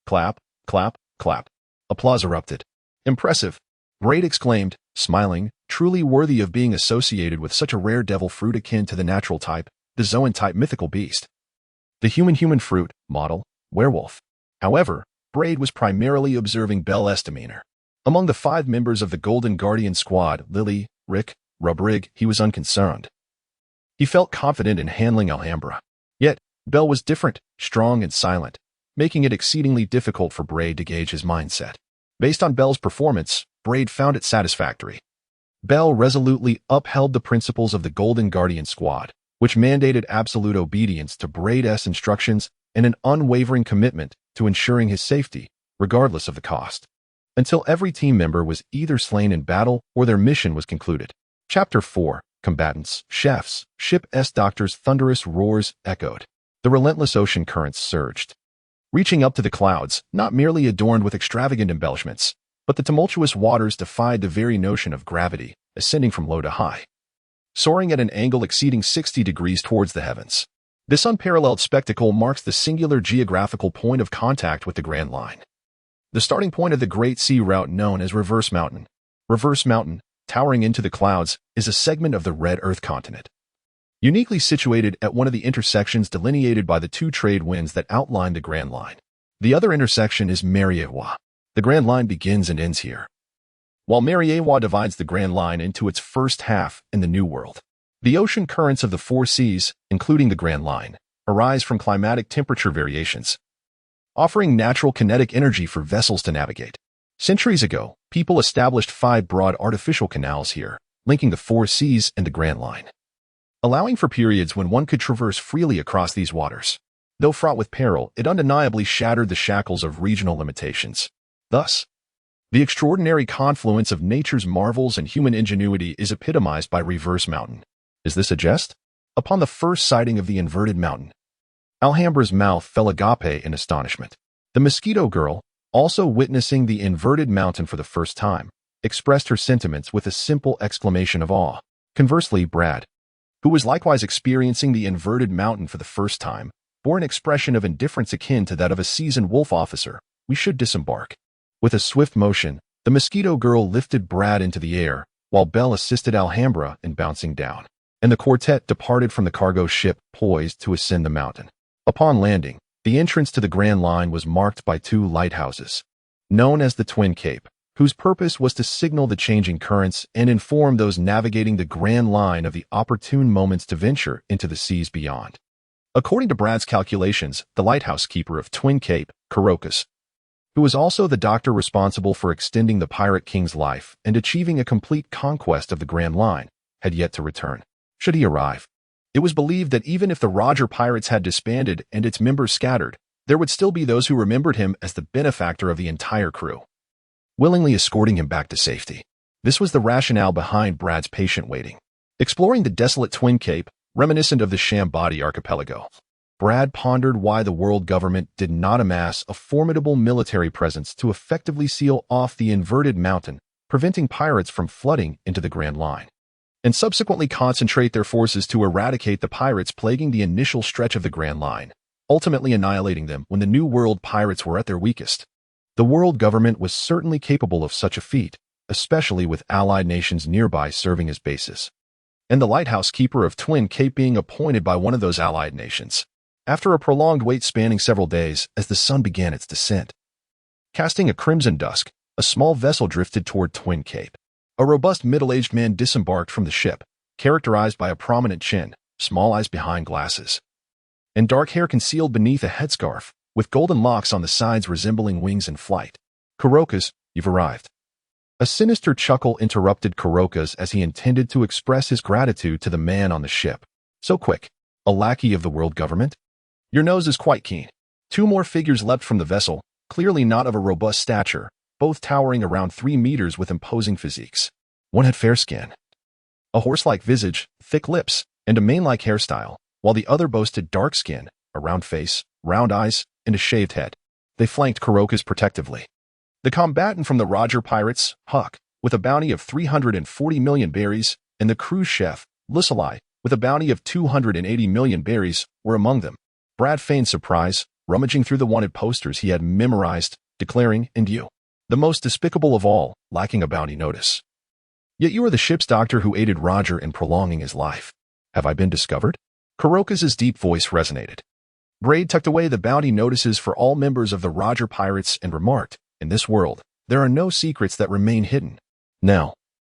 S1: Clap, clap, clap. Applause erupted. Impressive, Braid exclaimed, smiling, truly worthy of being associated with such a rare devil fruit akin to the natural type, the Zoan-type mythical beast. The human fruit, model, werewolf. However, Braid was primarily observing Bell's demeanor. Among the 5 members of the Golden Guardian squad, Lily, Rick, Rubrig, he was unconcerned. He felt confident in handling Alhambra. Yet, Bell was different, strong and silent, making it exceedingly difficult for Braid to gauge his mindset. Based on Bell's performance, Braid found it satisfactory. Bell resolutely upheld the principles of the Golden Guardian squad, which mandated absolute obedience to Braid's instructions and an unwavering commitment to ensuring his safety, regardless of the cost, until every team member was either slain in battle or their mission was concluded. Chapter 4. Combatants, Chefs, Ship's Doctor's thunderous roars echoed. The relentless ocean currents surged, reaching up to the clouds, not merely adorned with extravagant embellishments, but the tumultuous waters defied the very notion of gravity, ascending from low to high, soaring at an angle exceeding 60 degrees towards the heavens. This unparalleled spectacle marks the singular geographical point of contact with the Grand Line, the starting point of the Great Sea Route known as Reverse Mountain. Reverse Mountain, towering into the clouds, is a segment of the Red Earth continent, uniquely situated at one of the intersections delineated by the 2 trade winds that outline the Grand Line. The other intersection is Mariewa. The Grand Line begins and ends here, while Mariewa divides the Grand Line into its first half in the New World. The ocean currents of the 4 seas, including the Grand Line, arise from climatic temperature variations, offering natural kinetic energy for vessels to navigate. Centuries ago, people established 5 broad artificial canals here, linking the 4 seas and the Grand Line, allowing for periods when one could traverse freely across these waters. Though fraught with peril, it undeniably shattered the shackles of regional limitations. Thus, the extraordinary confluence of nature's marvels and human ingenuity is epitomized by Reverse Mountain. Is this a jest? Upon the first sighting of the inverted mountain, Alhambra's mouth fell agape in astonishment. The Mosquito Girl, also witnessing the inverted mountain for the first time, expressed her sentiments with a simple exclamation of awe. Conversely, Brad, who was likewise experiencing the inverted mountain for the first time, bore an expression of indifference akin to that of a seasoned wolf officer. We should disembark. With a swift motion, the Mosquito Girl lifted Brad into the air, while Bell assisted Alhambra in bouncing down, and the quartet departed from the cargo ship poised to ascend the mountain. Upon landing, the entrance to the Grand Line was marked by 2 lighthouses, known as the Twin Cape, whose purpose was to signal the changing currents and inform those navigating the Grand Line of the opportune moments to venture into the seas beyond. According to Brad's calculations, the lighthouse keeper of Twin Cape, Kurokus, who was also the doctor responsible for extending the Pirate King's life and achieving a complete conquest of the Grand Line, had yet to return. Should he arrive, it was believed that even if the Roger Pirates had disbanded and its members scattered, there would still be those who remembered him as the benefactor of the entire crew, willingly escorting him back to safety. This was the rationale behind Brad's patient waiting. Exploring the desolate Twin Cape, reminiscent of the Shambati archipelago, Brad pondered why the world government did not amass a formidable military presence to effectively seal off the inverted mountain, preventing pirates from flooding into the Grand Line, and subsequently concentrate their forces to eradicate the pirates plaguing the initial stretch of the Grand Line, ultimately annihilating them when the New World pirates were at their weakest. The world government was certainly capable of such a feat, especially with allied nations nearby serving as bases, and the lighthouse keeper of Twin Cape being appointed by one of those allied nations, after a prolonged wait spanning several days as the sun began its descent. Casting a crimson dusk, a small vessel drifted toward Twin Cape. A robust middle-aged man disembarked from the ship, characterized by a prominent chin, small eyes behind glasses, and dark hair concealed beneath a headscarf, with golden locks on the sides resembling wings in flight. "Kurokas, you've arrived." A sinister chuckle interrupted Kurokas as he intended to express his gratitude to the man on the ship. "So quick, a lackey of the world government? Your nose is quite keen." Two more figures leapt from the vessel, clearly not of a robust stature, both towering around 3 meters with imposing physiques. One had fair skin, a horse-like visage, thick lips, and a mane-like hairstyle, while the other boasted dark skin, a round face, round eyes, and a shaved head. They flanked Kurokas protectively. The combatant from the Roger Pirates, Huck, with a bounty of 340 million berries, and the cruise chef, Lucilei, with a bounty of 280 million berries, were among them. Brad feigned surprise, rummaging through the wanted posters he had memorized, declaring, "And you, the most despicable of all, lacking a bounty notice. Yet you are the ship's doctor who aided Roger in prolonging his life. Have I been discovered?" Kurokas' deep voice resonated. Braid tucked away the bounty notices for all members of the Roger Pirates and remarked, "In this world, there are no secrets that remain hidden. Now,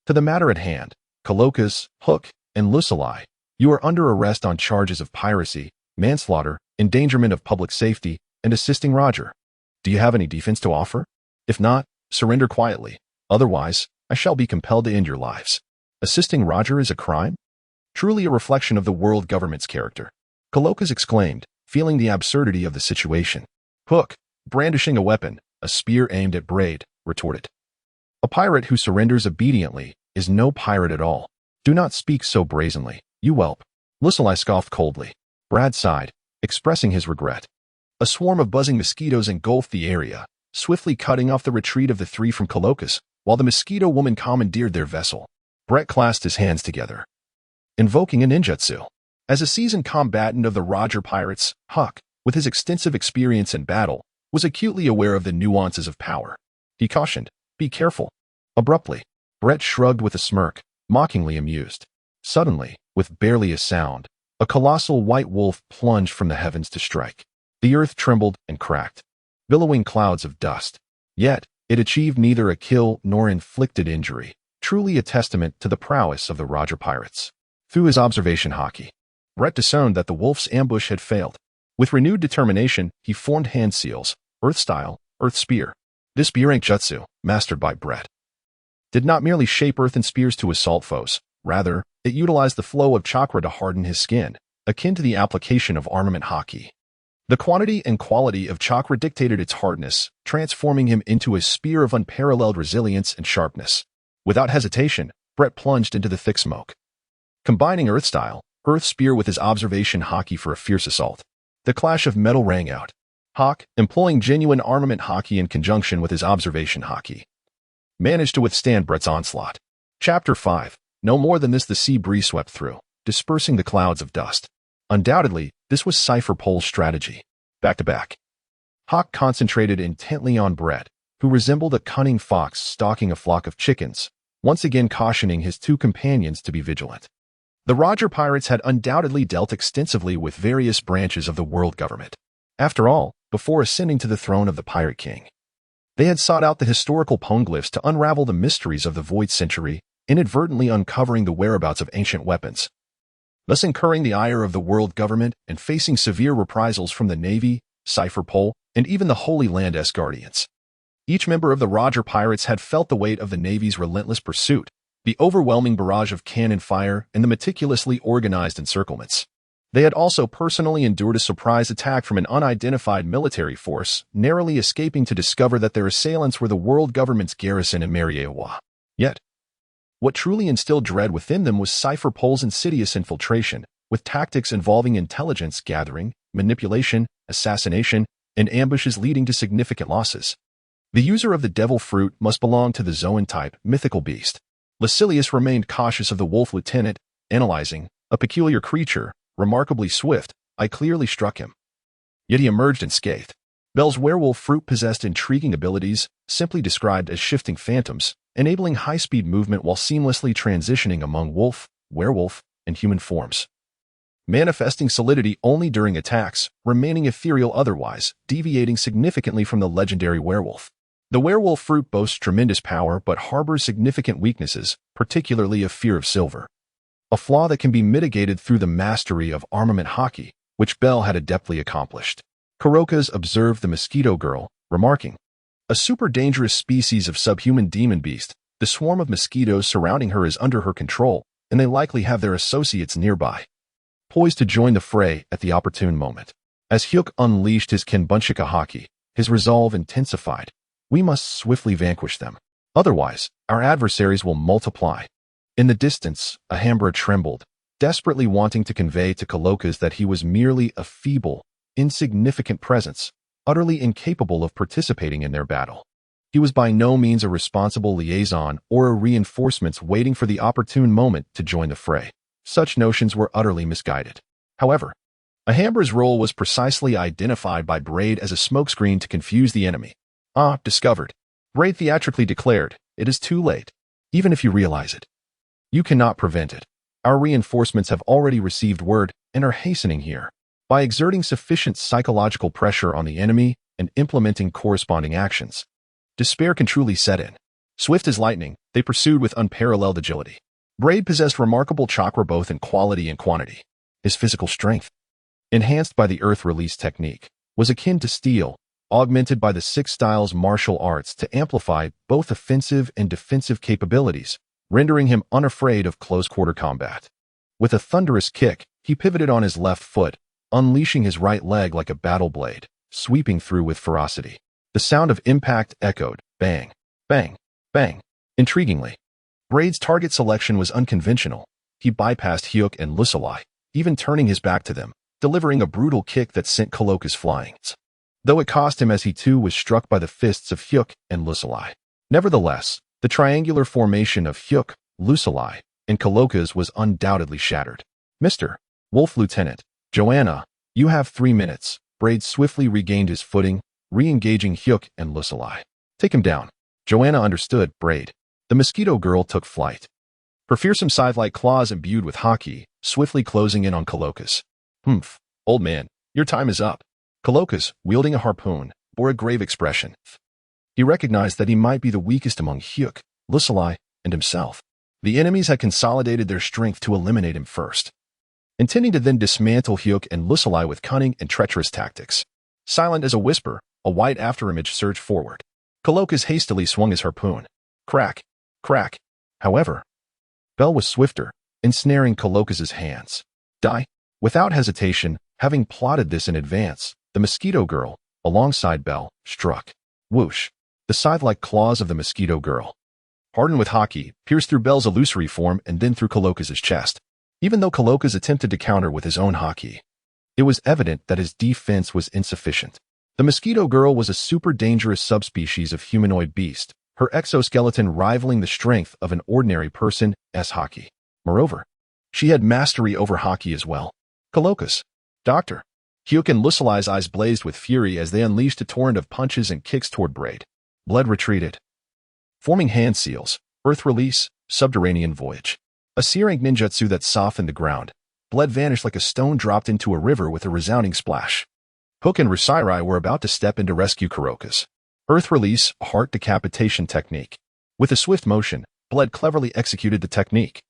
S1: to the matter at hand, Kurokas, Hook, and Lucilei, you are under arrest on charges of piracy, manslaughter, endangerment of public safety, and assisting Roger. Do you have any defense to offer? If not, surrender quietly. Otherwise, I shall be compelled to end your lives. Assisting Roger is a crime? Truly a reflection of the world government's character." Kurokas exclaimed, feeling the absurdity of the situation. Hook, brandishing a weapon, a spear aimed at Braid, retorted, "A pirate who surrenders obediently is no pirate at all. Do not speak so brazenly, you whelp." Lucilei scoffed coldly. Brad sighed, expressing his regret. A swarm of buzzing mosquitoes engulfed the area, swiftly cutting off the retreat of the three from Kurokas, while the mosquito woman commandeered their vessel. Brett clasped his hands together, invoking a ninjutsu. As a seasoned combatant of the Roger Pirates, Huck, with his extensive experience in battle, was acutely aware of the nuances of power. He cautioned, "Be careful." Abruptly, Brett shrugged with a smirk, mockingly amused. Suddenly, with barely a sound, a colossal white wolf plunged from the heavens to strike. The earth trembled and cracked, billowing clouds of dust. Yet, it achieved neither a kill nor inflicted injury, truly a testament to the prowess of the Roger Pirates. Through his observation hockey, Brett discerned that the wolf's ambush had failed. With renewed determination, he formed hand seals, Earth Style, Earth Spear. This B-rank jutsu, mastered by Brett, did not merely shape earthen spears to assault foes. Rather, it utilized the flow of chakra to harden his skin, akin to the application of armament hockey. The quantity and quality of chakra dictated its hardness, transforming him into a spear of unparalleled resilience and sharpness. Without hesitation, Brett plunged into the thick smoke, combining Earth Style, Earth Spear with his observation hockey for a fierce assault. The clash of metal rang out. Hawk, employing genuine armament hockey in conjunction with his observation hockey, managed to withstand Brett's onslaught. Chapter 5. No more than this the sea breeze swept through, dispersing the clouds of dust. Undoubtedly, this was Cypher Pole's strategy. Back to back, Hawk concentrated intently on Brett, who resembled a cunning fox stalking a flock of chickens, once again cautioning his two companions to be vigilant. The Roger Pirates had undoubtedly dealt extensively with various branches of the world government. After all, before ascending to the throne of the Pirate King, they had sought out the historical poneglyphs to unravel the mysteries of the Void Century, inadvertently uncovering the whereabouts of ancient weapons, thus incurring the ire of the world government and facing severe reprisals from the Navy, Cypher Pole, and even the Holy Land Guardians. Each member of the Roger Pirates had felt the weight of the Navy's relentless pursuit, the overwhelming barrage of cannon fire, and the meticulously organized encirclements. They had also personally endured a surprise attack from an unidentified military force, narrowly escaping to discover that their assailants were the world government's garrison in Mariewa. Yet, What truly instilled dread within them was Cypher Pole's insidious infiltration, with tactics involving intelligence gathering, manipulation, assassination, and ambushes leading to significant losses. The user of the devil fruit must belong to the Zoan-type mythical beast. Lucilius remained cautious of the wolf lieutenant, analyzing, a peculiar creature, remarkably swift, I clearly struck him. Yet he emerged unscathed. Bell's werewolf fruit possessed intriguing abilities, simply described as shifting phantoms, enabling high-speed movement while seamlessly transitioning among wolf, werewolf, and human forms. Manifesting solidity only during attacks, remaining ethereal otherwise, deviating significantly from the legendary werewolf. The werewolf fruit boasts tremendous power but harbors significant weaknesses, particularly a fear of silver. A flaw that can be mitigated through the mastery of armament hockey, which Bell had adeptly accomplished. Kurokas observed the mosquito girl, remarking, "A super dangerous species of subhuman demon beast. The swarm of mosquitoes surrounding her is under her control, and they likely have their associates nearby." Poised to join the fray at the opportune moment. As Hyuk unleashed his Kenbunshika haki, his resolve intensified. We must swiftly vanquish them. Otherwise, our adversaries will multiply. In the distance, Alhambra trembled, desperately wanting to convey to Kalokas that he was merely a feeble, insignificant presence, utterly incapable of participating in their battle. He was by no means a responsible liaison or a reinforcement waiting for the opportune moment to join the fray. Such notions were utterly misguided. However, Alhambra's role was precisely identified by Braid as a smokescreen to confuse the enemy. Discovered. Braid theatrically declared, "It is too late. Even if you realize it, you cannot prevent it. Our reinforcements have already received word and are hastening here." By exerting sufficient psychological pressure on the enemy and implementing corresponding actions, despair can truly set in. Swift as lightning, they pursued with unparalleled agility. Braid possessed remarkable chakra both in quality and quantity. His physical strength, enhanced by the earth release technique, was akin to steel, augmented by the 6 styles martial arts to amplify both offensive and defensive capabilities, rendering him unafraid of close-quarter combat. With a thunderous kick, he pivoted on his left foot, unleashing his right leg like a battle blade, sweeping through with ferocity. The sound of impact echoed, bang, bang, bang. Intriguingly, Braid's target selection was unconventional. He bypassed Hyuk and Lucili, even turning his back to them, delivering a brutal kick that sent Kalokas flying. Though it cost him as he too was struck by the fists of Hyuk and Lucili. Nevertheless, the triangular formation of Hyuk, Lucili, and Kalokas was undoubtedly shattered. "Mr. Wolf Lieutenant, Joanna, you have 3 minutes." Braid swiftly regained his footing, re-engaging Hyuk and Lucili. "Take him down." Joanna understood Braid. The mosquito girl took flight. Her fearsome scythe-like claws imbued with haki, swiftly closing in on Kalokas. "Humph, old man, your time is up." Kalokas, wielding a harpoon, bore a grave expression. He recognized that he might be the weakest among Hyuk, Lucili, and himself. The enemies had consolidated their strength to eliminate him first, intending to then dismantle Hyuk and Lucili with cunning and treacherous tactics. Silent as a whisper, a white afterimage surged forward. Kalokas hastily swung his harpoon. Crack, crack. However, Bell was swifter, ensnaring Kalokas's hands. Die. Without hesitation, having plotted this in advance, the mosquito girl, alongside Bell, struck. Whoosh. The scythe-like claws of the mosquito girl, hardened with haki, pierced through Bell's illusory form and then through Kalokas's chest. Even though Kalokas attempted to counter with his own haki, it was evident that his defense was insufficient. The mosquito girl was a super dangerous subspecies of humanoid beast, her exoskeleton rivaling the strength of an ordinary person's haki. Moreover, she had mastery over haki as well. Kalokas. Doctor. Hyuk and Lucili's eyes blazed with fury as they unleashed a torrent of punches and kicks toward Braid. Blood retreated, forming hand seals, earth release, subterranean voyage. A searing ninjutsu that softened the ground. Blood vanished like a stone dropped into a river with a resounding splash. Hook and Rusairai were about to step in to rescue Kurokas. Earth release, heart decapitation technique. With a swift motion, Blood cleverly executed the technique,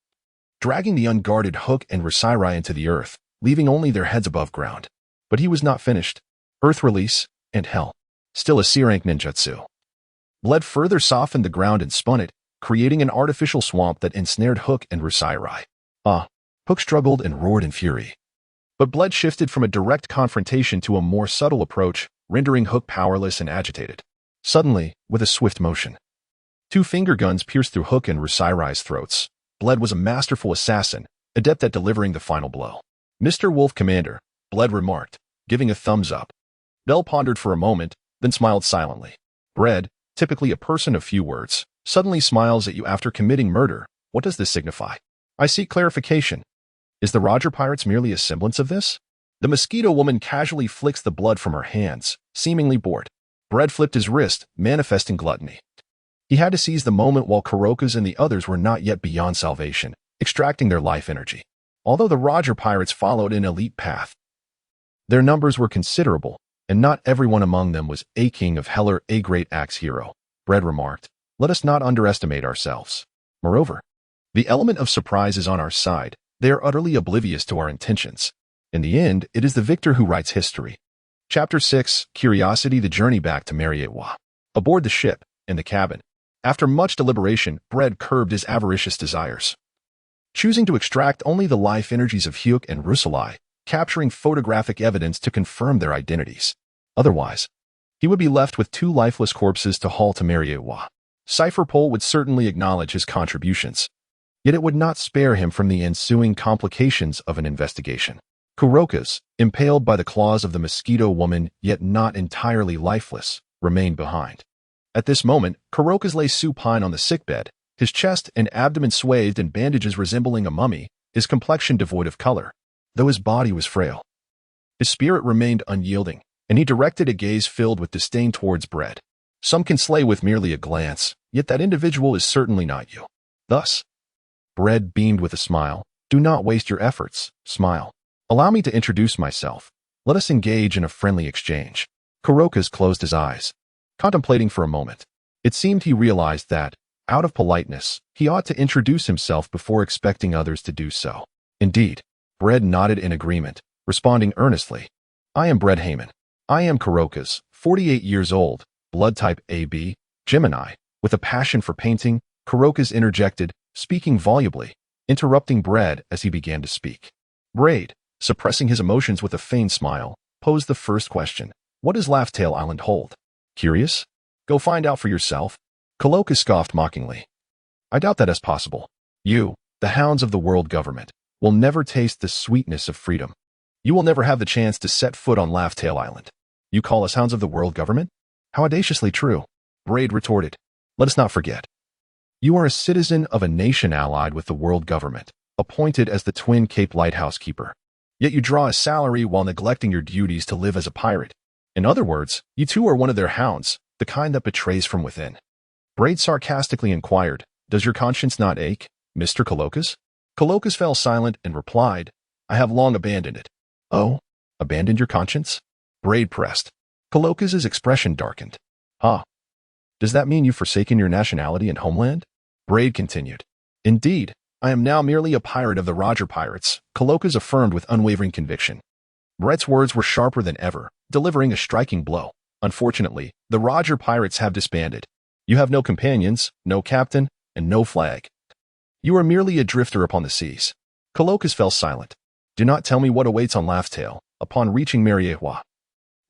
S1: dragging the unguarded Hook and Rusairai into the earth, leaving only their heads above ground. But he was not finished. Earth release, and hell. Still a C-rank ninjutsu. Blood further softened the ground and spun it, creating an artificial swamp that ensnared Hook and Rusairai. Hook struggled and roared in fury. But Blood shifted from a direct confrontation to a more subtle approach, rendering Hook powerless and agitated. Suddenly, with a swift motion, Two finger guns pierced through Hook and Rusirai's throats. Bled was a masterful assassin, adept at delivering the final blow. Mr. Wolf Commander, Bled remarked, giving a thumbs up. Bell pondered for a moment, then smiled silently. Bled, typically a person of few words, suddenly smiles at you after committing murder. What does this signify? I seek clarification. Is the Roger Pirates merely a semblance of this? The mosquito woman casually flicks the blood from her hands, seemingly bored. Bled flipped his wrist, manifesting gluttony. He had to seize the moment while Kuroka's and the others were not yet beyond salvation, extracting their life energy. Although the Roger Pirates followed an elite path, their numbers were considerable, and not everyone among them was a king of Heller, a great axe hero. Bled remarked, let us not underestimate ourselves. Moreover, the element of surprise is on our side. They are utterly oblivious to our intentions. In the end, it is the victor who writes history. Chapter 6, Curiosity, the journey back to Mariewa. Aboard the ship, in the cabin. After much deliberation, Bled curbed his avaricious desires, choosing to extract only the life energies of Hyuk and Rusalai, capturing photographic evidence to confirm their identities. Otherwise, he would be left with two lifeless corpses to haul to Mariewa. Cypherpole would certainly acknowledge his contributions, yet it would not spare him from the ensuing complications of an investigation. Kuroka's, impaled by the claws of the mosquito woman, yet not entirely lifeless, remained behind. At this moment, Kuroka's lay supine on the sickbed, his chest and abdomen swathed in bandages resembling a mummy, his complexion devoid of color, though his body was frail. His spirit remained unyielding, and he directed a gaze filled with disdain towards Bled. Some can slay with merely a glance, yet that individual is certainly not you. Thus, Bled beamed with a smile. Do not waste your efforts. Smile. Allow me to introduce myself. Let us engage in a friendly exchange. Kuroka's closed his eyes, contemplating for a moment. It seemed he realized that, out of politeness, he ought to introduce himself before expecting others to do so. Indeed, Bled nodded in agreement, responding earnestly. I am Bled Heyman. I am Kuroka's, 48 years old, blood type AB, Gemini, with a passion for painting. Kuroka's interjected, speaking volubly, interrupting Bled as he began to speak. Bled, suppressing his emotions with a feigned smile, posed the first question. What does Laugh-Tail Island hold? Curious? Go find out for yourself. Kuroka scoffed mockingly. I doubt that is possible. You, the hounds of the world government, will never taste the sweetness of freedom. You will never have the chance to set foot on Laugh-Tail Island. You call us hounds of the world government? How audaciously true. Bled retorted. Let us not forget. You are a citizen of a nation allied with the world government, appointed as the Twin Cape Lighthouse Keeper. Yet you draw a salary while neglecting your duties to live as a pirate. In other words, you too are one of their hounds, the kind that betrays from within. Bled sarcastically inquired, does your conscience not ache, Mr. Kuroka's? Kuroka's fell silent and replied, I have long abandoned it. Oh, abandoned your conscience? Bled pressed. Kuroka's expression darkened. Ah. Does that mean you've forsaken your nationality and homeland? Bled continued. Indeed, I am now merely a pirate of the Roger Pirates, Kuroka's affirmed with unwavering conviction. Bled's words were sharper than ever, delivering a striking blow. Unfortunately, the Roger Pirates have disbanded. You have no companions, no captain, and no flag. You are merely a drifter upon the seas. Kuroka's fell silent. Do not tell me what awaits on Laugh-Tail upon reaching Mariewa.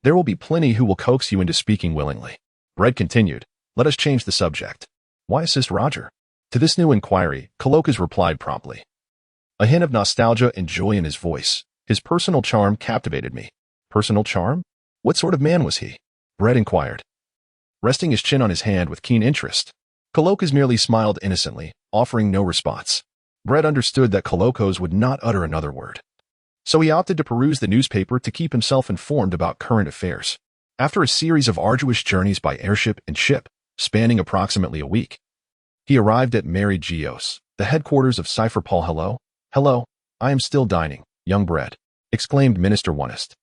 S1: There will be plenty who will coax you into speaking willingly. Bled continued. Let us change the subject. Why assist Roger? To this new inquiry, Kuroka's replied promptly. A hint of nostalgia and joy in his voice. His personal charm captivated me. Personal charm? What sort of man was he? Bled inquired, resting his chin on his hand with keen interest. Kuroka's merely smiled innocently, offering no response. Bled understood that Kuroka's would not utter another word, so he opted to peruse the newspaper to keep himself informed about current affairs. After a series of arduous journeys by airship and ship, spanning approximately a week, he arrived at Mary Geos, the headquarters of Cypherpole. Hello, I am still dining, young Bled, exclaimed Minister Onest,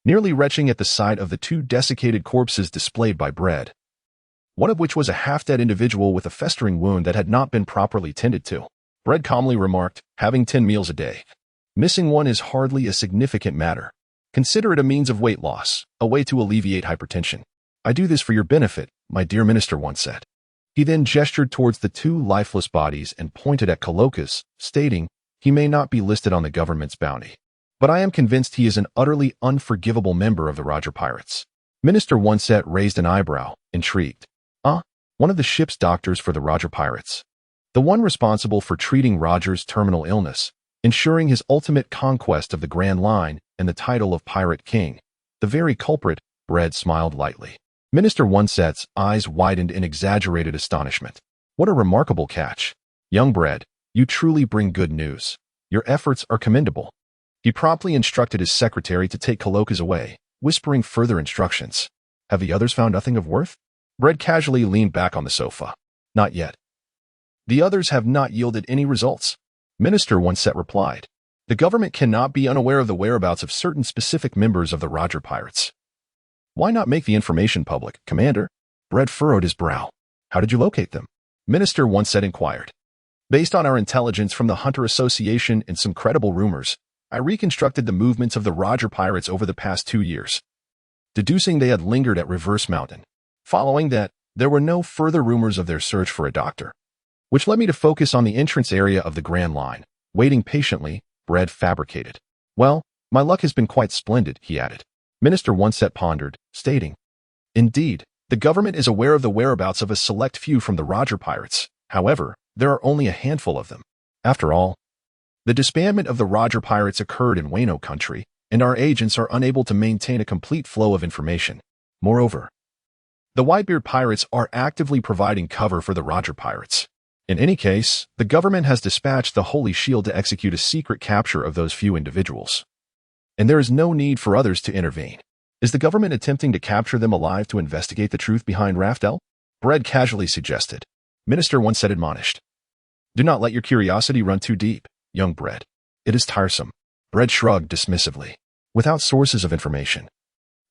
S1: nearly retching at the sight of the two desiccated corpses displayed by Bled, one of which was a half-dead individual with a festering wound that had not been properly tended to. Bled calmly remarked, having 10 meals a day. Missing one is hardly a significant matter. Consider it a means of weight loss, a way to alleviate hypertension. I do this for your benefit, my dear minister once said. He then gestured towards the two lifeless bodies and pointed at Kuroka's, stating, he may not be listed on the government's bounty, but I am convinced he is an utterly unforgivable member of the Roger Pirates. Minister Onset raised an eyebrow, intrigued. one of the ship's doctors for the Roger pirates. The one responsible for treating Roger's terminal illness, ensuring his ultimate conquest of the Grand Line and the title of Pirate King. The very culprit, Bread smiled lightly. Minister Oneset's eyes widened in exaggerated astonishment. What a remarkable catch. Young Bread, you truly bring good news. Your efforts are commendable. He promptly instructed his secretary to take Coloca's away, whispering further instructions. Have the others found nothing of worth? Bread casually leaned back on the sofa. Not yet. The others have not yielded any results. Minister Oneset replied. The government cannot be unaware of the whereabouts of certain specific members of the Roger pirates. Why not make the information public, Commander? Bread furrowed his brow. How did you locate them? Minister Oneset inquired. Based on our intelligence from the Hunter Association and some credible rumors, I reconstructed the movements of the Roger pirates over the past 2 years, deducing they had lingered at Reverse Mountain. Following that, there were no further rumors of their search for a doctor, which led me to focus on the entrance area of the Grand Line. Waiting patiently, Bread fabricated. Well, my luck has been quite splendid, he added. Minister Oneset pondered, stating, Indeed, the government is aware of the whereabouts of a select few from the Roger pirates. However, there are only a handful of them. After all, the disbandment of the Roger pirates occurred in Wano Country, and our agents are unable to maintain a complete flow of information. Moreover, the Whitebeard pirates are actively providing cover for the Roger pirates. In any case, the government has dispatched the Holy Shield to execute a secret capture of those few individuals. And there is no need for others to intervene. Is the government attempting to capture them alive to investigate the truth behind Raftel? Bread casually suggested. Minister Oneset admonished. Do not let your curiosity run too deep, young Bread. It is tiresome. Bread shrugged dismissively. Without sources of information,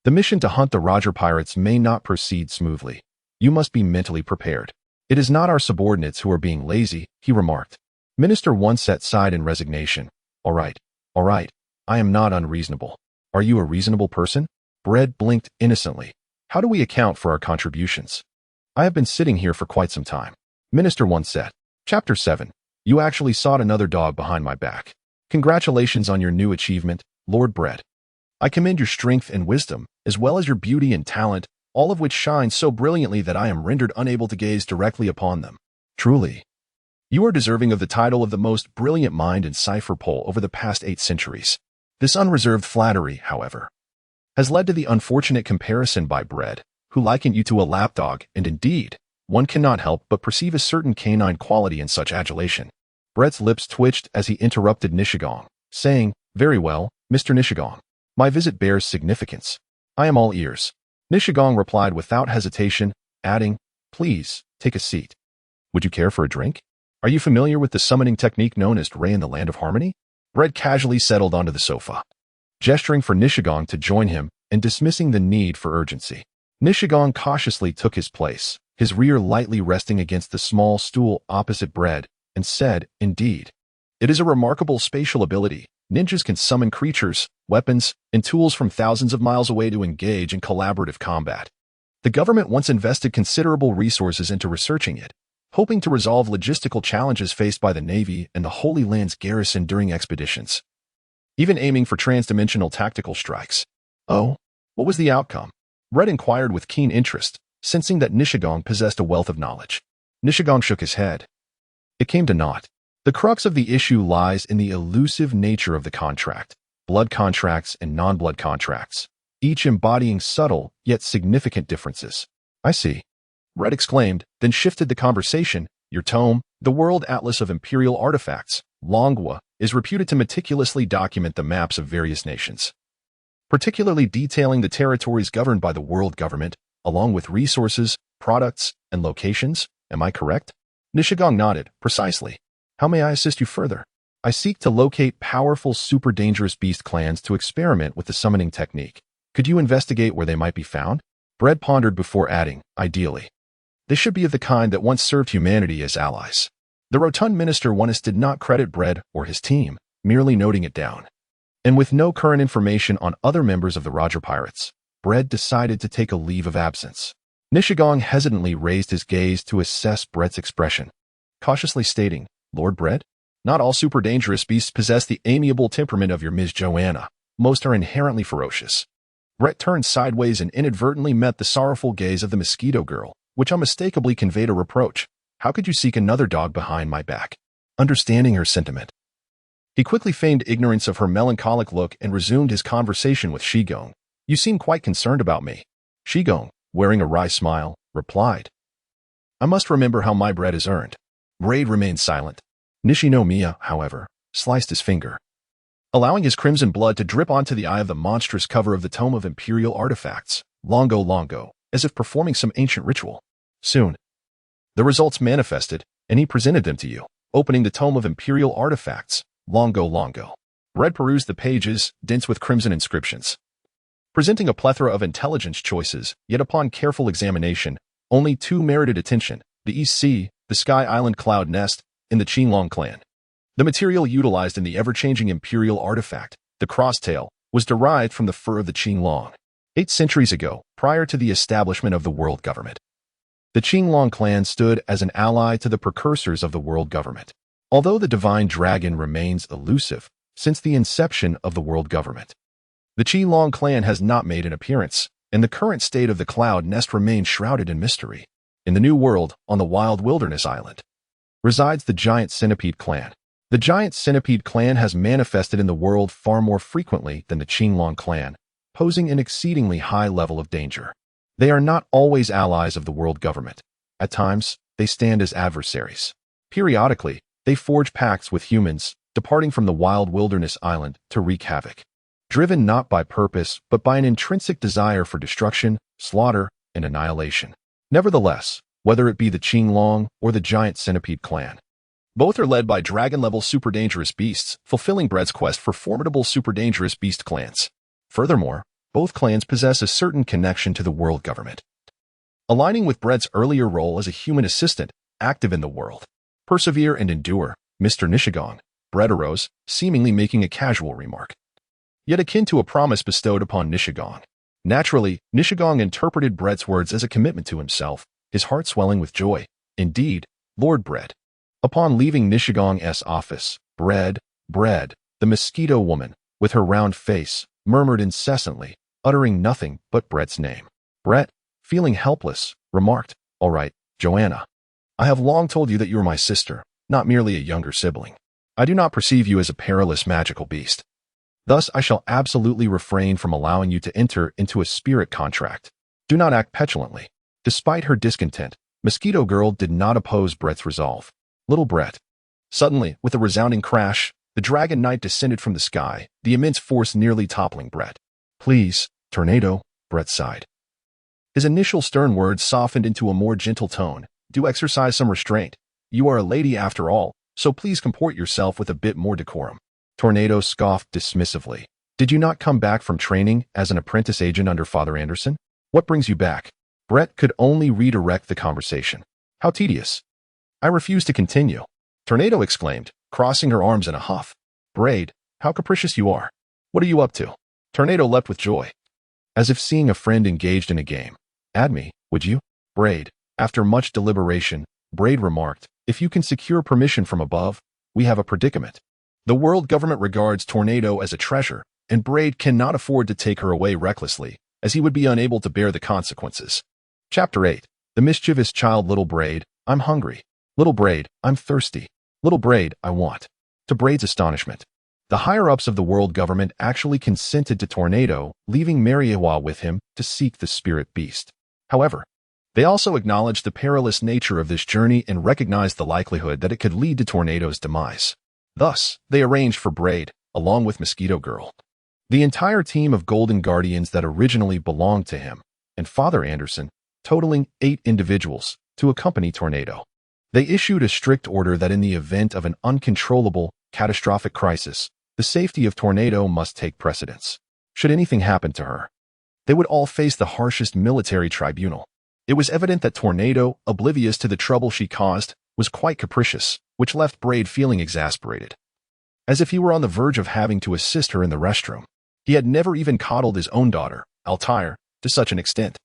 S1: the mission to hunt the Roger pirates may not proceed smoothly. You must be mentally prepared. It is not our subordinates who are being lazy, he remarked. Minister Oneset sighed in resignation. All right. I am not unreasonable. Are you a reasonable person? Bread blinked innocently. How do we account for our contributions? I have been sitting here for quite some time. Minister Oneset. Chapter 7. You actually sought another dog behind my back. Congratulations on your new achievement, Lord Bread. I commend your strength and wisdom, as well as your beauty and talent, all of which shine so brilliantly that I am rendered unable to gaze directly upon them. Truly, you are deserving of the title of the most brilliant mind in cipher pole over the past 8 centuries. This unreserved flattery, however, has led to the unfortunate comparison by Bread, who likened you to a lapdog, and indeed, one cannot help but perceive a certain canine quality in such adulation. Bread's lips twitched as he interrupted Nishigong, saying, Very well, Mr. Nishigong. My visit bears significance. I am all ears. Nishigong replied without hesitation, adding, Please, take a seat. Would you care for a drink? Are you familiar with the summoning technique known as Ray in the Land of Harmony? Bread casually settled onto the sofa, gesturing for Nishigong to join him and dismissing the need for urgency. Nishigong cautiously took his place, his rear lightly resting against the small stool opposite Bread, and said, Indeed. It is a remarkable spatial ability. Ninjas can summon creatures, weapons, and tools from thousands of miles away to engage in collaborative combat. The government once invested considerable resources into researching it, hoping to resolve logistical challenges faced by the Navy and the Holy Land's garrison during expeditions, even aiming for transdimensional tactical strikes. Oh, what was the outcome? Bread inquired with keen interest, sensing that Nishigong possessed a wealth of knowledge. Nishigong shook his head. It came to naught. The crux of the issue lies in the elusive nature of the contract, blood contracts and non-blood contracts, each embodying subtle yet significant differences. I see. Bread exclaimed, then shifted the conversation. Your tome, the World Atlas of Imperial Artifacts, Longwa, is reputed to meticulously document the maps of various nations, particularly detailing the territories governed by the world government, along with resources, products, and locations. Am I correct? Nishigong nodded. Precisely. How may I assist you further? I seek to locate powerful super dangerous beast clans to experiment with the summoning technique. Could you investigate where they might be found? Bread pondered before adding, ideally. They should be of the kind that once served humanity as allies. The rotund Minister Oneset did not credit Bread or his team, merely noting it down. And with no current information on other members of the Roger pirates, Bread decided to take a leave of absence. Nishigong hesitantly raised his gaze to assess Bread's expression, cautiously stating, Lord Bread? Not all super dangerous beasts possess the amiable temperament of your Ms. Joanna. Most are inherently ferocious. Bread turned sideways and inadvertently met the sorrowful gaze of the mosquito girl, which unmistakably conveyed a reproach. How could you seek another dog behind my back? Understanding her sentiment, he quickly feigned ignorance of her melancholic look and resumed his conversation with Shigong. You seem quite concerned about me. Shigong, wearing a wry smile, replied. I must remember how my bread is earned. Braid remained silent. Nishinomiya, however, sliced his finger, allowing his crimson blood to drip onto the eye of the monstrous cover of the Tome of Imperial Artifacts, Longo Longo, as if performing some ancient ritual. Soon, the results manifested, and he presented them to you, opening the Tome of Imperial Artifacts, Longo Longo. Bread perused the pages, dense with crimson inscriptions, presenting a plethora of intelligence choices, yet upon careful examination, only two merited attention, the East Sea, the Sky Island Cloud Nest, and the Qinglong clan. The material utilized in the ever-changing imperial artifact, the crosstail, was derived from the fur of the Qinglong. 8 centuries ago, prior to the establishment of the world government, the Qinglong clan stood as an ally to the precursors of the world government. Although the divine dragon remains elusive since the inception of the world government, the Qinglong clan has not made an appearance, and the current state of the cloud nest remains shrouded in mystery. In the New World, on the wild wilderness island, resides the Giant Centipede clan. The Giant Centipede clan has manifested in the world far more frequently than the Qinglong clan, posing an exceedingly high level of danger. They are not always allies of the world government. At times, they stand as adversaries. Periodically, they forge pacts with humans, departing from the wild wilderness island to wreak havoc, driven not by purpose but by an intrinsic desire for destruction, slaughter, and annihilation. Nevertheless, whether it be the Qinglong or the Giant Centipede clan, both are led by dragon-level super-dangerous beasts, fulfilling Bread's quest for formidable super-dangerous beast clans. Furthermore, both clans possess a certain connection to the world government, aligning with Bread's earlier role as a human assistant, active in the world. Persevere and endure, Mr. Nishigong, Bread arose, seemingly making a casual remark, yet akin to a promise bestowed upon Nishigong. Naturally, Nishigong interpreted Bread's words as a commitment to himself, his heart swelling with joy. Indeed, Lord Bread. Upon leaving Nishigong's office, Bread, the mosquito woman, with her round face, murmured incessantly, uttering nothing but Bread's name. Brett, feeling helpless, remarked, All right, Joanna. I have long told you that you are my sister, not merely a younger sibling. I do not perceive you as a perilous magical beast. Thus, I shall absolutely refrain from allowing you to enter into a spirit contract. Do not act petulantly. Despite her discontent, Mosquito Girl did not oppose Brett's resolve. Little Brett. Suddenly, with a resounding crash, the Dragon Knight descended from the sky, the immense force nearly toppling Brett. Please, Tornado, Brett sighed. His initial stern words softened into a more gentle tone. Do exercise some restraint. You are a lady after all, so please comport yourself with a bit more decorum. Tornado scoffed dismissively. Did you not come back from training as an apprentice agent under Father Anderson? What brings you back? Brett could only redirect the conversation. How tedious. I refuse to continue. Tornado exclaimed, crossing her arms in a huff. Braid, how capricious you are. What are you up to? Tornado leapt with joy, as if seeing a friend engaged in a game. Add me, would you? Braid. After much deliberation, Braid remarked, If you can secure permission from above, we have a predicament. The world government regards Tornado as a treasure, and Braid cannot afford to take her away recklessly, as he would be unable to bear the consequences. Chapter 8. The mischievous child. Little Braid, I'm hungry. Little Braid, I'm thirsty. Little Braid, I want. To Braid's astonishment, the higher-ups of the world government actually consented to Tornado, leaving Mariewa with him to seek the spirit beast. However, they also acknowledged the perilous nature of this journey and recognized the likelihood that it could lead to Tornado's demise. Thus, they arranged for Braid, along with Mosquito Girl, the entire team of Golden Guardians that originally belonged to him, and Father Anderson, totaling 8 individuals, to accompany Tornado. They issued a strict order that in the event of an uncontrollable, catastrophic crisis, the safety of Tornado must take precedence. Should anything happen to her, they would all face the harshest military tribunal. It was evident that Tornado, oblivious to the trouble she caused, was quite capricious, which left Braid feeling exasperated, as if he were on the verge of having to assist her in the restroom. He had never even coddled his own daughter, Altair, to such an extent.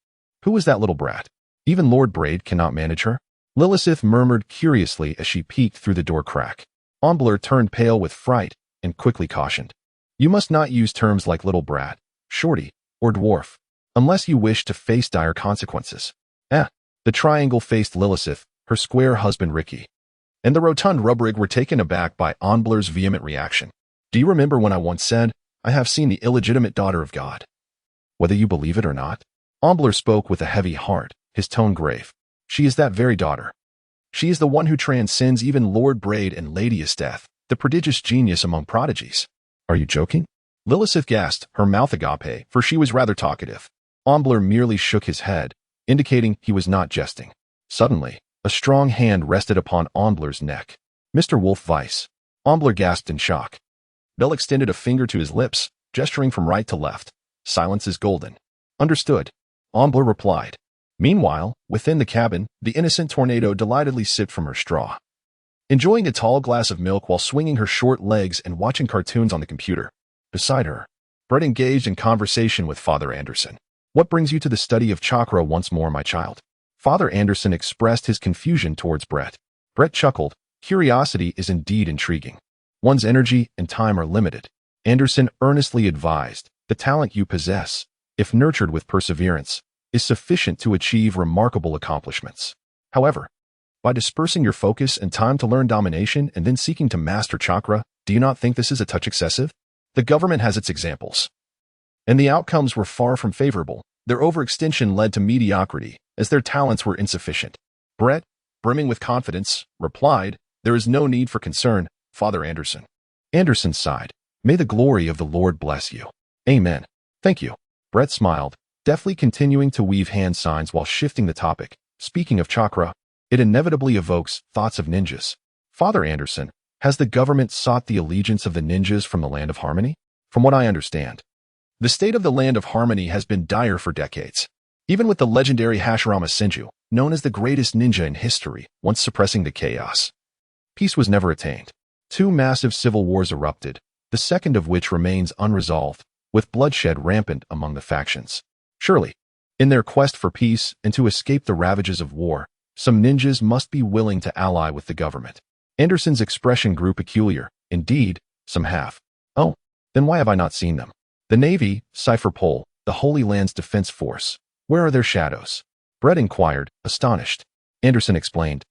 S1: Who was that little brat? Even Lord Braid cannot manage her? Lilithith murmured curiously as she peeked through the door crack. Ombler turned pale with fright and quickly cautioned. You must not use terms like little brat, shorty, or dwarf, unless you wish to face dire consequences. The triangle-faced Lilith, her square husband Ricky, and the rotund Rubrig were taken aback by Onbler's vehement reaction. Do you remember when I once said, I have seen the illegitimate daughter of God? Whether you believe it or not, Onbler spoke with a heavy heart, his tone grave. She is that very daughter. She is the one who transcends even Lord Braid and Lady Esteth, the prodigious genius among prodigies. Are you joking? Lilith gasped, her mouth agape, for she was rather talkative. Onbler merely shook his head, indicating he was not jesting. Suddenly, a strong hand rested upon Onbler's neck. Mr. Wolf Weiss. Onbler gasped in shock. Bell extended a finger to his lips, gesturing from right to left. Silence is golden. Understood. Onbler replied. Meanwhile, within the cabin, the innocent Tornado delightedly sipped from her straw, enjoying a tall glass of milk while swinging her short legs and watching cartoons on the computer. Beside her, Brett engaged in conversation with Father Anderson. What brings you to the study of chakra once more, my child? Father Anderson expressed his confusion towards Brett. Brett chuckled. Curiosity is indeed intriguing. One's energy and time are limited. Anderson earnestly advised, the talent you possess, if nurtured with perseverance, is sufficient to achieve remarkable accomplishments. However, by dispersing your focus and time to learn domination and then seeking to master chakra, do you not think this is a touch excessive? The government has its examples, and the outcomes were far from favorable. Their overextension led to mediocrity, as their talents were insufficient. Brett, brimming with confidence, replied, There is no need for concern, Father Anderson. Anderson sighed. May the glory of the Lord bless you. Amen. Thank you. Brett smiled, deftly continuing to weave hand signs while shifting the topic. Speaking of chakra, it inevitably evokes thoughts of ninjas. Father Anderson, has the government sought the allegiance of the ninjas from the Land of Harmony? From what I understand, the state of the Land of Harmony has been dire for decades. Even with the legendary Hashirama Senju, known as the greatest ninja in history, once suppressing the chaos, peace was never attained. Two massive civil wars erupted, the second of which remains unresolved, with bloodshed rampant among the factions. Surely, in their quest for peace and to escape the ravages of war, some ninjas must be willing to ally with the government. Anderson's expression grew peculiar. Indeed, some have. Oh, then why have I not seen them? The Navy, Cipher Pole, the Holy Land's Defense Force. Where are their shadows? Brett inquired, astonished. Anderson explained.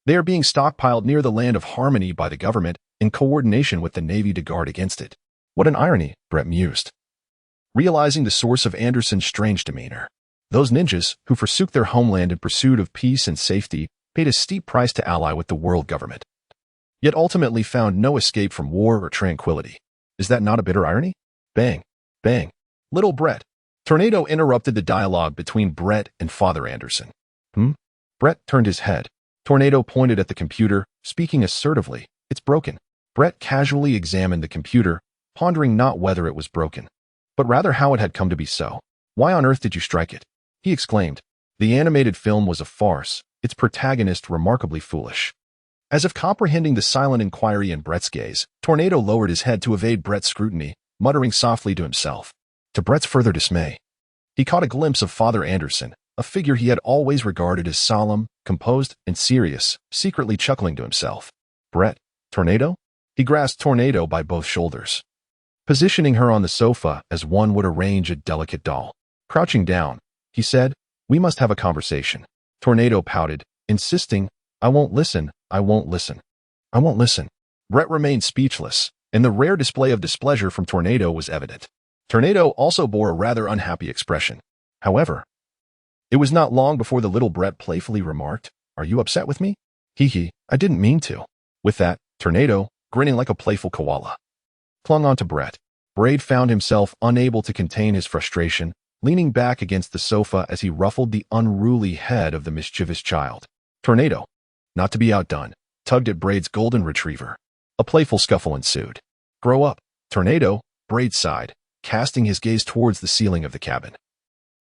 S1: They are being stockpiled near the Land of Harmony by the government in coordination with the Navy to guard against it. What an irony, Brett mused, realizing the source of Anderson's strange demeanor. Those ninjas, who forsook their homeland in pursuit of peace and safety, paid a steep price to ally with the world government, yet ultimately found no escape from war or tranquility. Is that not a bitter irony? Bang, bang. Little Brett. Tornado interrupted the dialogue between Brett and Father Anderson. Brett turned his head. Tornado pointed at the computer, speaking assertively. It's broken. Brett casually examined the computer, pondering not whether it was broken, but rather how it had come to be so. Why on earth did you strike it? He exclaimed. The animated film was a farce, its protagonist remarkably foolish. As if comprehending the silent inquiry in Brett's gaze, Tornado lowered his head to evade Brett's scrutiny, muttering softly to himself. To Brett's further dismay, he caught a glimpse of Father Anderson, a figure he had always regarded as solemn, composed, and serious, secretly chuckling to himself. Brett, Tornado? He grasped Tornado by both shoulders, positioning her on the sofa as one would arrange a delicate doll. Crouching down, he said, We must have a conversation. Tornado pouted, insisting, I won't listen, I won't listen. I won't listen. Brett remained speechless, and the rare display of displeasure from Tornado was evident. Tornado also bore a rather unhappy expression. However, it was not long before the little Brett playfully remarked, Are you upset with me? Hee, I didn't mean to. With that, Tornado, grinning like a playful koala, clung onto Brett. Braid found himself unable to contain his frustration, leaning back against the sofa as he ruffled the unruly head of the mischievous child. Tornado, not to be outdone, tugged at Braid's golden retriever. A playful scuffle ensued. Grow up, Tornado, Braid sighed, casting his gaze towards the ceiling of the cabin,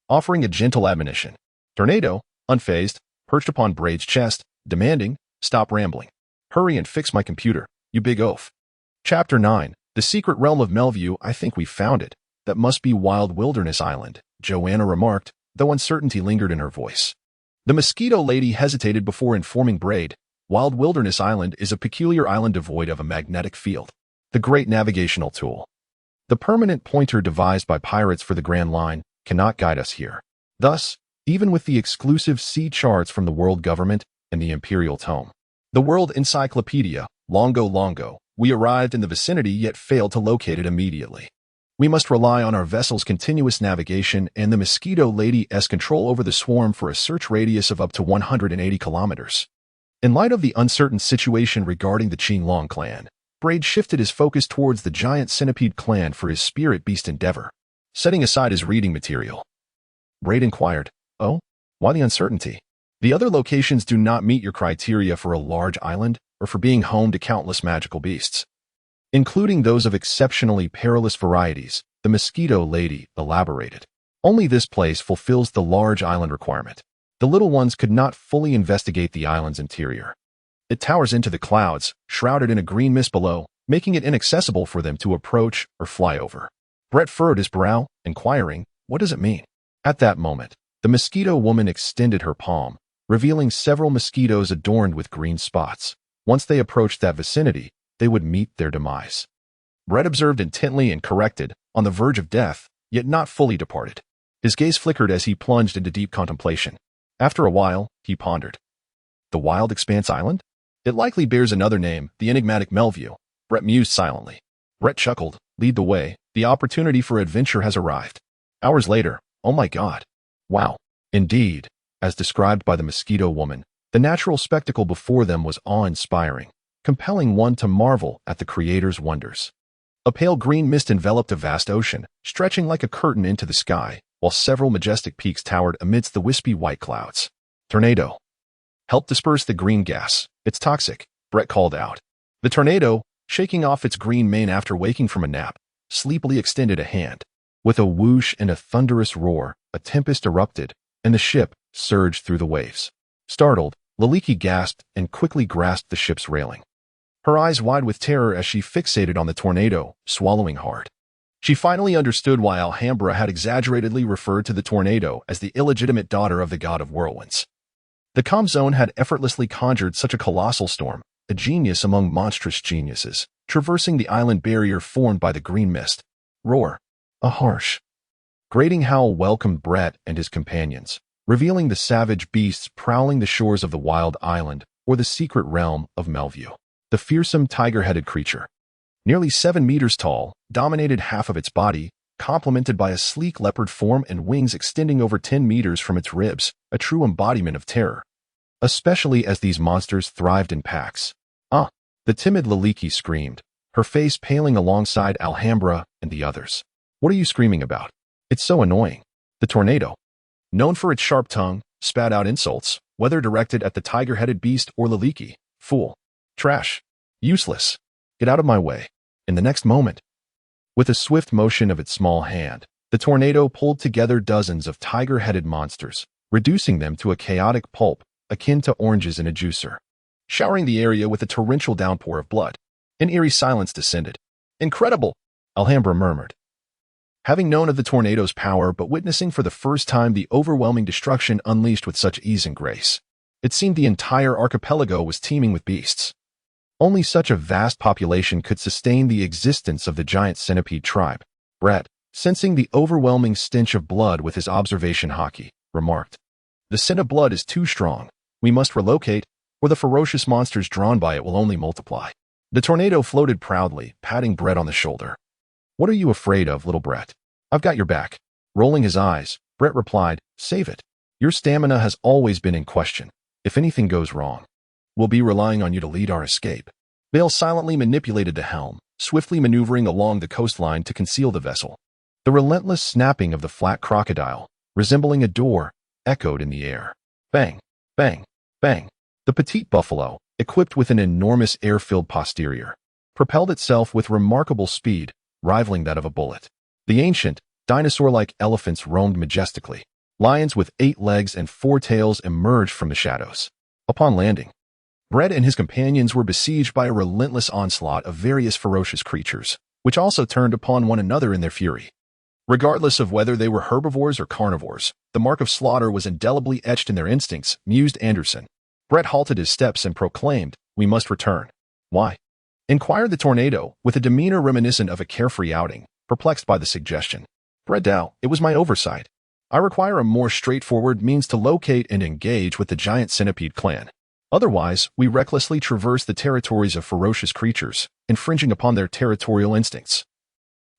S1: offering a gentle admonition. Tornado, unfazed, perched upon Braid's chest, demanding, Stop rambling. Hurry and fix my computer, you big oaf. Chapter 9. The secret realm of Melview. I think we've found it. That must be Wild Wilderness Island, Joanna remarked, though uncertainty lingered in her voice. The Mosquito Lady hesitated before informing Braid. Wild Wilderness Island is a peculiar island devoid of a magnetic field, the great navigational tool. The permanent pointer devised by pirates for the Grand Line cannot guide us here. Thus, even with the exclusive sea charts from the world government and the imperial tome. The World Encyclopedia, Longo, we arrived in the vicinity yet failed to locate it immediately. We must rely on our vessel's continuous navigation and the Mosquito Lady's control over the swarm for a search radius of up to 180 kilometers. In light of the uncertain situation regarding the Qinglong clan, Braid shifted his focus towards the giant centipede clan for his spirit beast endeavor. Setting aside his reading material, Braid inquired, "Oh, why the uncertainty? The other locations do not meet your criteria for a large island or for being home to countless magical beasts, including those of exceptionally perilous varieties," the Mosquito Lady elaborated. "Only this place fulfills the large island requirement. The little ones could not fully investigate the island's interior. It towers into the clouds, shrouded in a green mist below, making it inaccessible for them to approach or fly over." Brett furrowed his brow, inquiring, "What does it mean?" At that moment, the mosquito woman extended her palm, revealing several mosquitoes adorned with green spots. Once they approached that vicinity, they would meet their demise. Brett observed intently and corrected, on the verge of death, yet not fully departed. His gaze flickered as he plunged into deep contemplation. After a while, he pondered. The Wild Expanse Island? It likely bears another name, the enigmatic Melview. Brett mused silently. Brett chuckled. Lead the way. The opportunity for adventure has arrived. Hours later, oh my God. Wow. Indeed, as described by the mosquito woman, the natural spectacle before them was awe-inspiring, compelling one to marvel at the Creator's wonders. A pale green mist enveloped a vast ocean, stretching like a curtain into the sky, while several majestic peaks towered amidst the wispy white clouds. Tornado. Help disperse the green gas. It's toxic, Brett called out. The tornado, shaking off its green mane after waking from a nap, sleepily extended a hand. With a whoosh and a thunderous roar, a tempest erupted, and the ship surged through the waves. Startled, Laliki gasped and quickly grasped the ship's railing. Her eyes wide with terror as she fixated on the tornado, swallowing hard. She finally understood why Alhambra had exaggeratedly referred to the tornado as the illegitimate daughter of the god of whirlwinds. The calm zone had effortlessly conjured such a colossal storm, a genius among monstrous geniuses, traversing the island barrier formed by the green mist. Roar. A harsh, grating howl welcomed Brett and his companions, revealing the savage beasts prowling the shores of the wild island or the secret realm of Melview. The fearsome tiger-headed creature, nearly 7 meters tall, dominated half of its body, complemented by a sleek leopard form and wings extending over 10 meters from its ribs, a true embodiment of terror. Especially as these monsters thrived in packs. "Ah!" the timid Laliki screamed, her face paling alongside Alhambra and the others. "What are you screaming about? It's so annoying." The tornado, known for its sharp tongue, spat out insults, whether directed at the tiger-headed beast or Laliki. "Fool. Trash. Useless. Get out of my way." In the next moment, with a swift motion of its small hand, the tornado pulled together dozens of tiger-headed monsters, reducing them to a chaotic pulp akin to oranges in a juicer, showering the area with a torrential downpour of blood. An eerie silence descended. "Incredible," Alhambra murmured. Having known of the tornado's power but witnessing for the first time the overwhelming destruction unleashed with such ease and grace, it seemed the entire archipelago was teeming with beasts. Only such a vast population could sustain the existence of the giant centipede tribe. Brett, sensing the overwhelming stench of blood with his observation hockey, remarked, "The scent of blood is too strong. We must relocate, or the ferocious monsters drawn by it will only multiply." The tornado floated proudly, patting Brett on the shoulder. "What are you afraid of, little Brett? I've got your back." Rolling his eyes, Brett replied, "Save it. Your stamina has always been in question. If anything goes wrong, we'll be relying on you to lead our escape." Bale silently manipulated the helm, swiftly maneuvering along the coastline to conceal the vessel. The relentless snapping of the flat crocodile, resembling a door, echoed in the air. Bang, bang, bang. The petite buffalo, equipped with an enormous air-filled posterior, propelled itself with remarkable speed, rivaling that of a bullet. The ancient, dinosaur-like elephants roamed majestically. Lions with 8 legs and 4 tails emerged from the shadows. Upon landing, Brett and his companions were besieged by a relentless onslaught of various ferocious creatures, which also turned upon one another in their fury. Regardless of whether they were herbivores or carnivores, the mark of slaughter was indelibly etched in their instincts, mused Anderson. Brett halted his steps and proclaimed, "We must return." "Why?" inquired the tornado, with a demeanor reminiscent of a carefree outing, perplexed by the suggestion. "Brett Dow, it was my oversight. I require a more straightforward means to locate and engage with the giant centipede clan. Otherwise, we recklessly traverse the territories of ferocious creatures, infringing upon their territorial instincts,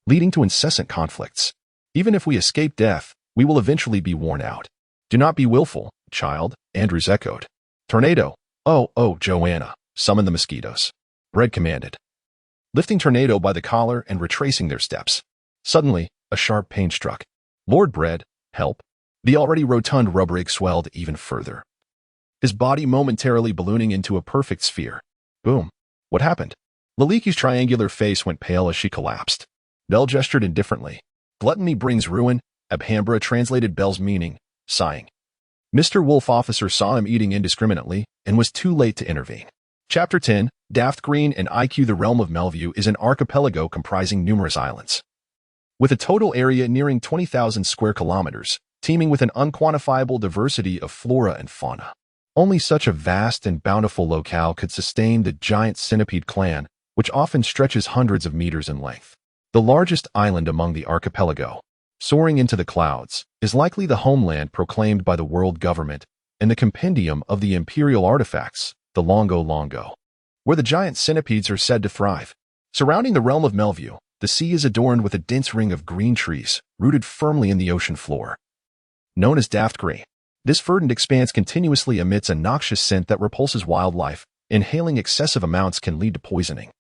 S1: leading to incessant conflicts. Even if we escape death, we will eventually be worn out. Do not be willful, child, Andrews echoed. Tornado. Oh, Joanna, summon the mosquitoes. Bread commanded, lifting Tornado by the collar and retracing their steps. Suddenly, a sharp pain struck. Lord Bread, help. The already rotund Rubrig swelled even further, his body momentarily ballooning into a perfect sphere. Boom. What happened? Laliki's triangular face went pale as she collapsed. Bell gestured indifferently. Gluttony brings ruin, Abhambra translated Bell's meaning, sighing. Mr. Wolf Officer saw him eating indiscriminately and was too late to intervene. Chapter 10, Daft Green and IQ. The realm of Melview is an archipelago comprising numerous islands, with a total area nearing 20,000 square kilometers, teeming with an unquantifiable diversity of flora and fauna. Only such a vast and bountiful locale could sustain the giant centipede clan, which often stretches hundreds of meters in length. The largest island among the archipelago, soaring into the clouds, is likely the homeland proclaimed by the world government and the compendium of the imperial artifacts, the Longo Longo, where the giant centipedes are said to thrive. Surrounding the realm of Melview, the sea is adorned with a dense ring of green trees, rooted firmly in the ocean floor. Known as Daft Green, this verdant expanse continuously emits a noxious scent that repulses wildlife. Inhaling excessive amounts can lead to poisoning.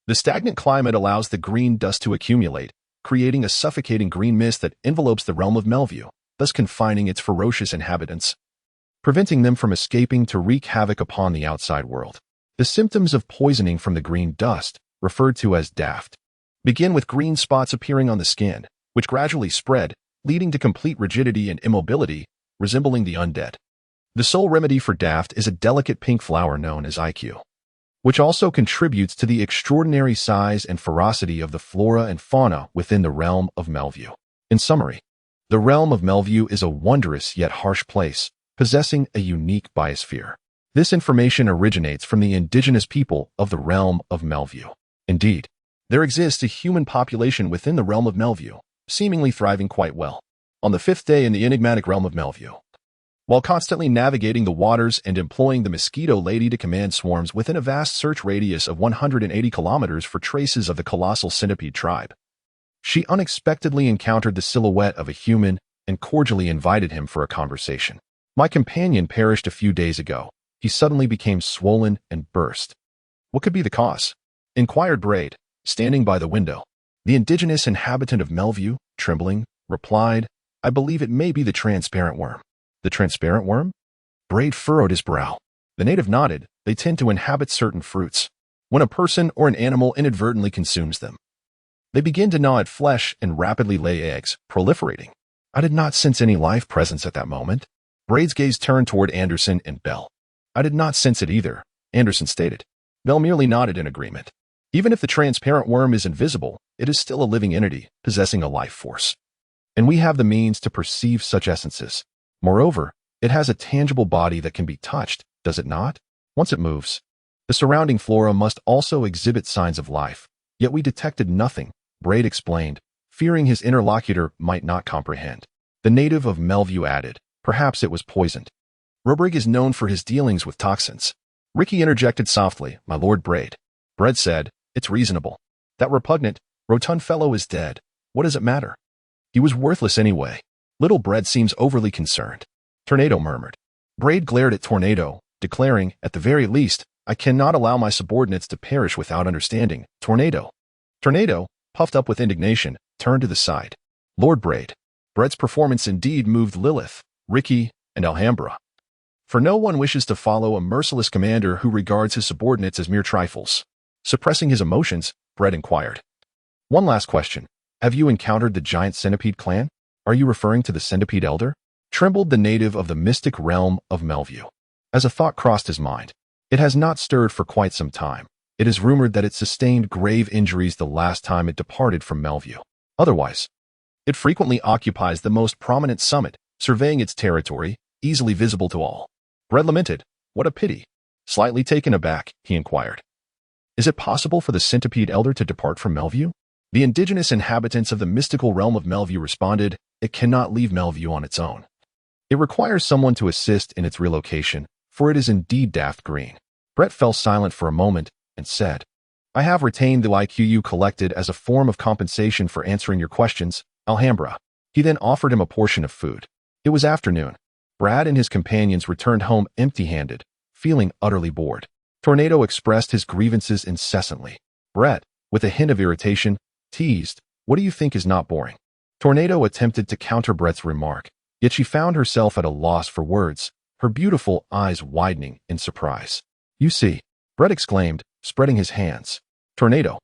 S1: The stagnant climate allows the green dust to accumulate, creating a suffocating green mist that envelopes the realm of Melview, thus confining its ferocious inhabitants, preventing them from escaping to wreak havoc upon the outside world. The symptoms of poisoning from the green dust, referred to as daft, begin with green spots appearing on the skin, which gradually spread, leading to complete rigidity and immobility, resembling the undead. The sole remedy for daft is a delicate pink flower known as IQ, which also contributes to the extraordinary size and ferocity of the flora and fauna within the realm of Melview. In summary, the realm of Melview is a wondrous yet harsh place, possessing a unique biosphere. This information originates from the indigenous people of the realm of Melview. Indeed, there exists a human population within the realm of Melview, seemingly thriving quite well. On the 5th day in the enigmatic realm of Melview, while constantly navigating the waters and employing the Mosquito Lady to command swarms within a vast search radius of 180 kilometers for traces of the colossal centipede tribe, she unexpectedly encountered the silhouette of a human and cordially invited him for a conversation. My companion perished a few days ago. He suddenly became swollen and burst. What could be the cause? Inquired Braid, standing by the window. The indigenous inhabitant of Melview, trembling, replied, I believe it may be the transparent worm. The transparent worm? Braid furrowed his brow. The native nodded. They tend to inhabit certain fruits. When a person or an animal inadvertently consumes them, they begin to gnaw at flesh and rapidly lay eggs, proliferating. I did not sense any life presence at that moment. Braid's gaze turned toward Anderson and Bell. I did not sense it either, Anderson stated. Bell merely nodded in agreement. Even if the transparent worm is invisible, it is still a living entity, possessing a life force. And we have the means to perceive such essences. Moreover, it has a tangible body that can be touched, does it not? Once it moves, the surrounding flora must also exhibit signs of life. Yet we detected nothing, Braid explained, fearing his interlocutor might not comprehend. The native of Melview added, perhaps it was poisoned. Rubrig is known for his dealings with toxins. Ricky interjected softly, my lord Braid. Bread said, it's reasonable. That repugnant, rotund fellow is dead. What does it matter? He was worthless anyway. Little Bread seems overly concerned. Tornado murmured. Braid glared at Tornado, declaring, at the very least, I cannot allow my subordinates to perish without understanding. Tornado. Tornado, puffed up with indignation, turned to the side. Lord Braid. Bread's performance indeed moved Lilith, Ricky, and Alhambra. For no one wishes to follow a merciless commander who regards his subordinates as mere trifles. Suppressing his emotions, Bread inquired. One last question. Have you encountered the giant centipede clan? Are you referring to the centipede elder? Trembled the native of the mystic realm of Melview. As a thought crossed his mind, it has not stirred for quite some time. It is rumored that it sustained grave injuries the last time it departed from Melview. Otherwise, it frequently occupies the most prominent summit, surveying its territory, easily visible to all. Bread lamented, what a pity. Slightly taken aback, he inquired. Is it possible for the centipede elder to depart from Melview? The indigenous inhabitants of the mystical realm of Melview responded, it cannot leave Melview on its own. It requires someone to assist in its relocation, for it is indeed daft green. Brett fell silent for a moment and said, I have retained the IQ you collected as a form of compensation for answering your questions, Alhambra. He then offered him a portion of food. It was afternoon. Brad and his companions returned home empty-handed, feeling utterly bored. Tornado expressed his grievances incessantly. Brett, with a hint of irritation, teased, What do you think is not boring? Tornado attempted to counter Brett's remark, yet she found herself at a loss for words, her beautiful eyes widening in surprise. You see, Brett exclaimed, spreading his hands. Tornado,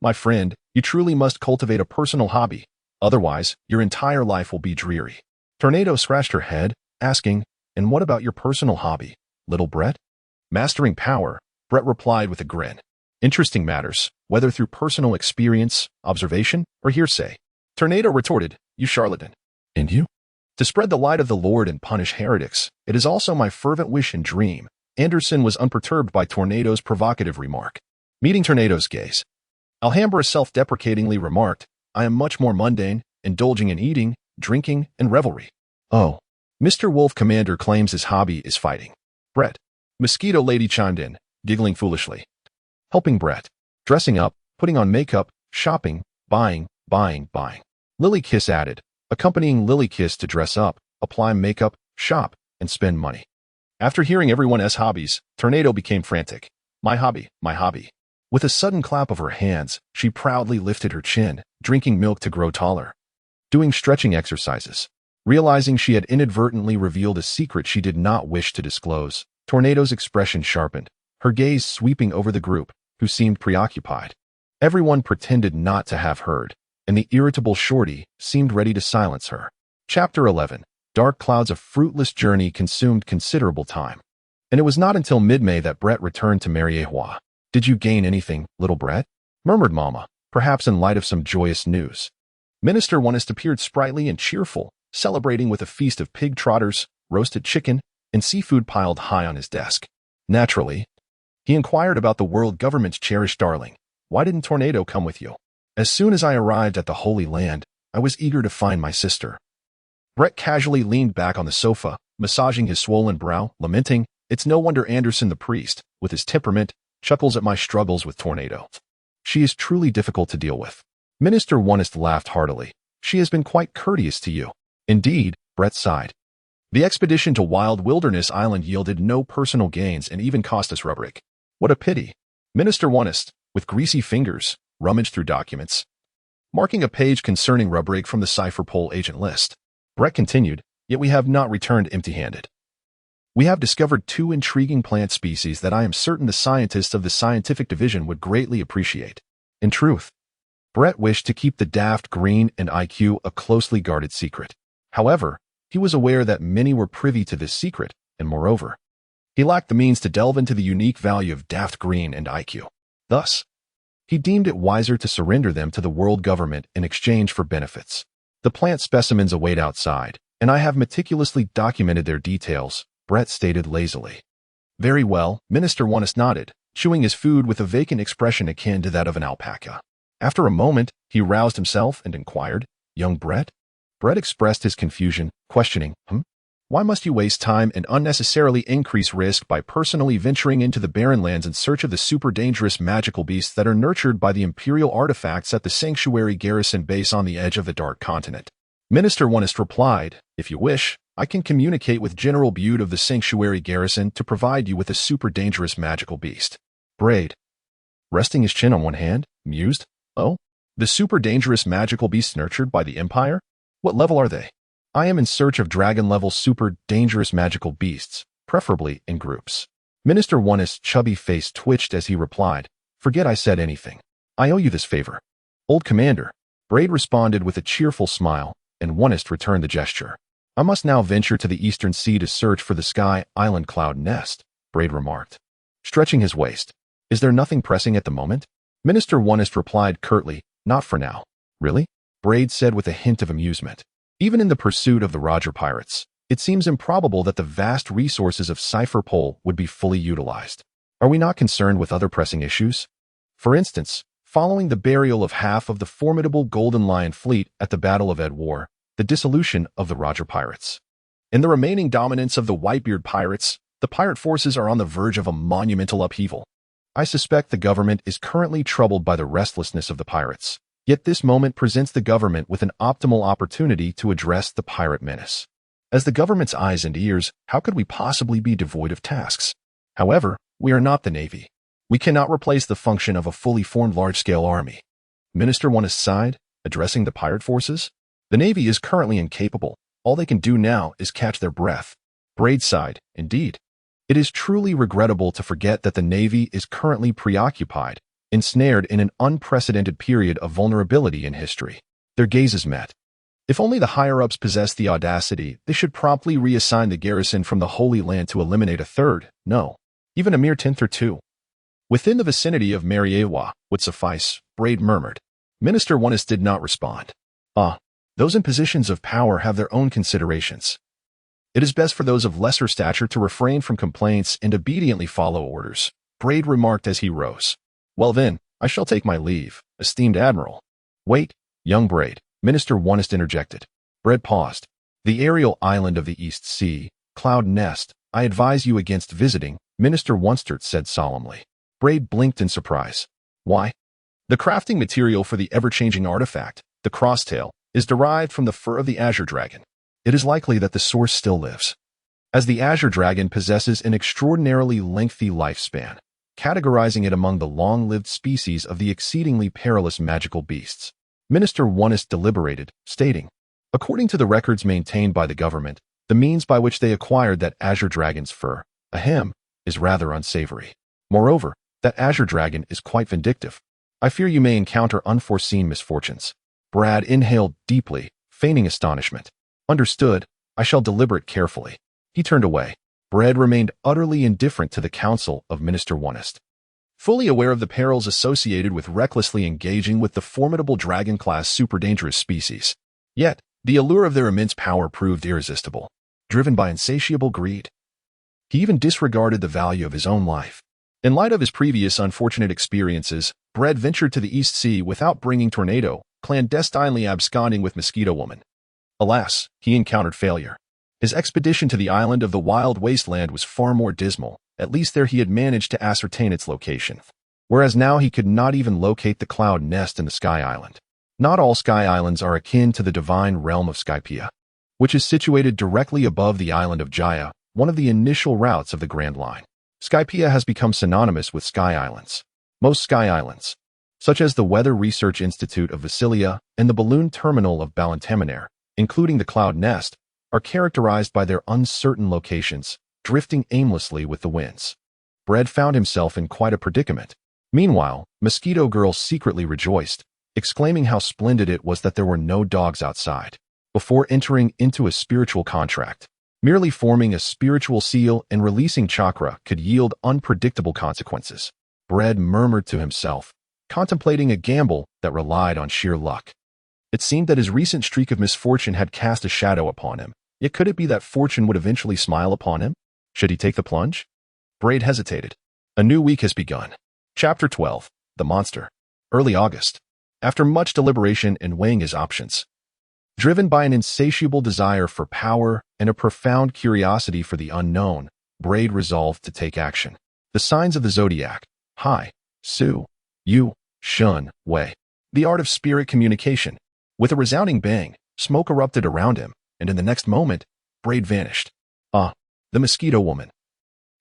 S1: my friend, you truly must cultivate a personal hobby. Otherwise, your entire life will be dreary. Tornado scratched her head, asking, And what about your personal hobby, little Brett? Mastering power, Brett replied with a grin. Interesting matters, whether through personal experience, observation, or hearsay. Tornado retorted, You charlatan. And you? To spread the light of the Lord and punish heretics, it is also my fervent wish and dream. Anderson was unperturbed by Tornado's provocative remark. Meeting Tornado's gaze, Alhambra self-deprecatingly remarked, I am much more mundane, indulging in eating, drinking, and revelry. Oh, Mr. Wolf Commander claims his hobby is fighting. Brett. Mosquito Lady chimed in, giggling foolishly. Helping Brett. Dressing up, putting on makeup, shopping, buying. Lily Kiss added, accompanying Lily Kiss to dress up, apply makeup, shop, and spend money. After hearing everyone's hobbies, Tornado became frantic. My hobby, my hobby. With a sudden clap of her hands, she proudly lifted her chin, drinking milk to grow taller. Doing stretching exercises. Realizing she had inadvertently revealed a secret she did not wish to disclose, Tornado's expression sharpened, her gaze sweeping over the group, who seemed preoccupied. Everyone pretended not to have heard, and the irritable Shorty seemed ready to silence her. Chapter 11. Dark clouds of fruitless journey consumed considerable time. And it was not until mid-May that Brett returned to Mariehua. Did you gain anything, little Brett? Murmured Mama, perhaps in light of some joyous news. Minister Onest appeared sprightly and cheerful, celebrating with a feast of pig trotters, roasted chicken, and seafood piled high on his desk. Naturally, he inquired about the world government's cherished darling. Why didn't Tornado come with you? As soon as I arrived at the Holy Land, I was eager to find my sister. Brett casually leaned back on the sofa, massaging his swollen brow, lamenting, It's no wonder Anderson the priest, with his temperament, chuckles at my struggles with Tornado. She is truly difficult to deal with. Minister Onest laughed heartily. She has been quite courteous to you. Indeed, Brett sighed. The expedition to Wild Wilderness Island yielded no personal gains and even cost us rubric. What a pity. Minister Onest, with greasy fingers, rummaged through documents, marking a page concerning rubric from the Cipher Pole agent list. Brett continued, Yet we have not returned empty-handed. We have discovered 2 intriguing plant species that I am certain the scientists of the scientific division would greatly appreciate. In truth, Brett wished to keep the daft green and IQ a closely guarded secret. However, he was aware that many were privy to this secret, and moreover, he lacked the means to delve into the unique value of daft green and IQ. Thus, he deemed it wiser to surrender them to the world government in exchange for benefits. The plant specimens await outside, and I have meticulously documented their details, Brett stated lazily. Very well, Minister Onest nodded, chewing his food with a vacant expression akin to that of an alpaca. After a moment, he roused himself and inquired, Young Brett? Brett expressed his confusion, questioning, Why must you waste time and unnecessarily increase risk by personally venturing into the barren lands in search of the super dangerous magical beasts that are nurtured by the Imperial artifacts at the Sanctuary Garrison base on the edge of the Dark Continent? Minister Onest replied, If you wish, I can communicate with General Bude of the Sanctuary Garrison to provide you with a super dangerous magical beast. Braid, resting his chin on one hand, mused, Oh, the super dangerous magical beasts nurtured by the Empire? What level are they? I am in search of dragon-level super dangerous magical beasts, preferably in groups. Minister Onest's chubby face twitched as he replied, Forget I said anything. I owe you this favor. Old Commander, Braid responded with a cheerful smile, and Onest returned the gesture. I must now venture to the eastern sea to search for the Sky Island Cloud Nest, Braid remarked, stretching his waist. Is there nothing pressing at the moment? Minister Onest replied curtly, Not for now. Really? Braid said with a hint of amusement. Even in the pursuit of the Roger Pirates, it seems improbable that the vast resources of Cipher Pole would be fully utilized. Are we not concerned with other pressing issues? For instance, following the burial of half of the formidable Golden Lion fleet at the Battle of Ed War, the dissolution of the Roger Pirates. In the remaining dominance of the Whitebeard Pirates, the pirate forces are on the verge of a monumental upheaval. I suspect the government is currently troubled by the restlessness of the pirates. Yet this moment presents the government with an optimal opportunity to address the pirate menace. As the government's eyes and ears, how could we possibly be devoid of tasks? However, we are not the Navy. We cannot replace the function of a fully formed large-scale army. Minister Wano sighed, addressing the pirate forces. The Navy is currently incapable. All they can do now is catch their breath. Braid sighed, indeed. It is truly regrettable to forget that the Navy is currently preoccupied, ensnared in an unprecedented period of vulnerability in history. Their gazes met. If only the higher-ups possessed the audacity, they should promptly reassign the garrison from the Holy Land to eliminate a third, no, even a mere tenth or two. Within the vicinity of Mariewa would suffice, Braid murmured. Minister Wano did not respond. Those in positions of power have their own considerations. It is best for those of lesser stature to refrain from complaints and obediently follow orders, Braid remarked as he rose. Well then, I shall take my leave, esteemed Admiral. Wait, young Braid, Minister Wano interjected. Braid paused. The aerial island of the East Sea, Cloud Nest, I advise you against visiting, Minister Wano said solemnly. Braid blinked in surprise. Why? The crafting material for the ever-changing artifact, the crosstail, is derived from the fur of the azure dragon. It is likely that the source still lives, as the azure dragon possesses an extraordinarily lengthy lifespan, categorizing it among the long-lived species of the exceedingly perilous magical beasts. Minister Wano deliberated, stating, according to the records maintained by the government, the means by which they acquired that azure dragon's fur, is rather unsavory. Moreover, that azure dragon is quite vindictive. I fear you may encounter unforeseen misfortunes. Brad inhaled deeply, feigning astonishment. Understood, I shall deliberate carefully. He turned away. Brad remained utterly indifferent to the counsel of Minister Wano. Fully aware of the perils associated with recklessly engaging with the formidable dragon-class super-dangerous species. Yet, the allure of their immense power proved irresistible, driven by insatiable greed. He even disregarded the value of his own life. In light of his previous unfortunate experiences, Brad ventured to the East Sea without bringing Tornado, clandestinely absconding with Mosquito Woman. Alas, he encountered failure. His expedition to the island of the Wild Wasteland was far more dismal. At least there he had managed to ascertain its location. Whereas now he could not even locate the Cloud Nest in the Sky Island. Not all Sky Islands are akin to the divine realm of Skypiea, which is situated directly above the island of Jaya, one of the initial routes of the Grand Line. Skypiea has become synonymous with Sky Islands. Most Sky Islands, such as the Weather Research Institute of Vasilia and the Balloon Terminal of Ballantaminair, including the Cloud Nest, are characterized by their uncertain locations, drifting aimlessly with the winds. Brad found himself in quite a predicament. Meanwhile, Mosquito Girl secretly rejoiced, exclaiming how splendid it was that there were no dogs outside. Before entering into a spiritual contract, merely forming a spiritual seal and releasing chakra could yield unpredictable consequences. Brad murmured to himself, contemplating a gamble that relied on sheer luck. It seemed that his recent streak of misfortune had cast a shadow upon him. Yet could it be that fortune would eventually smile upon him? Should he take the plunge? Braid hesitated. A new week has begun. Chapter 12. The Monster. Early August. After much deliberation and weighing his options, driven by an insatiable desire for power and a profound curiosity for the unknown, Braid resolved to take action. The signs of the zodiac. Hai, Su, Yu, Shun, Wei. The art of spirit communication. With a resounding bang, smoke erupted around him, and in the next moment, Braid vanished. The Mosquito Woman,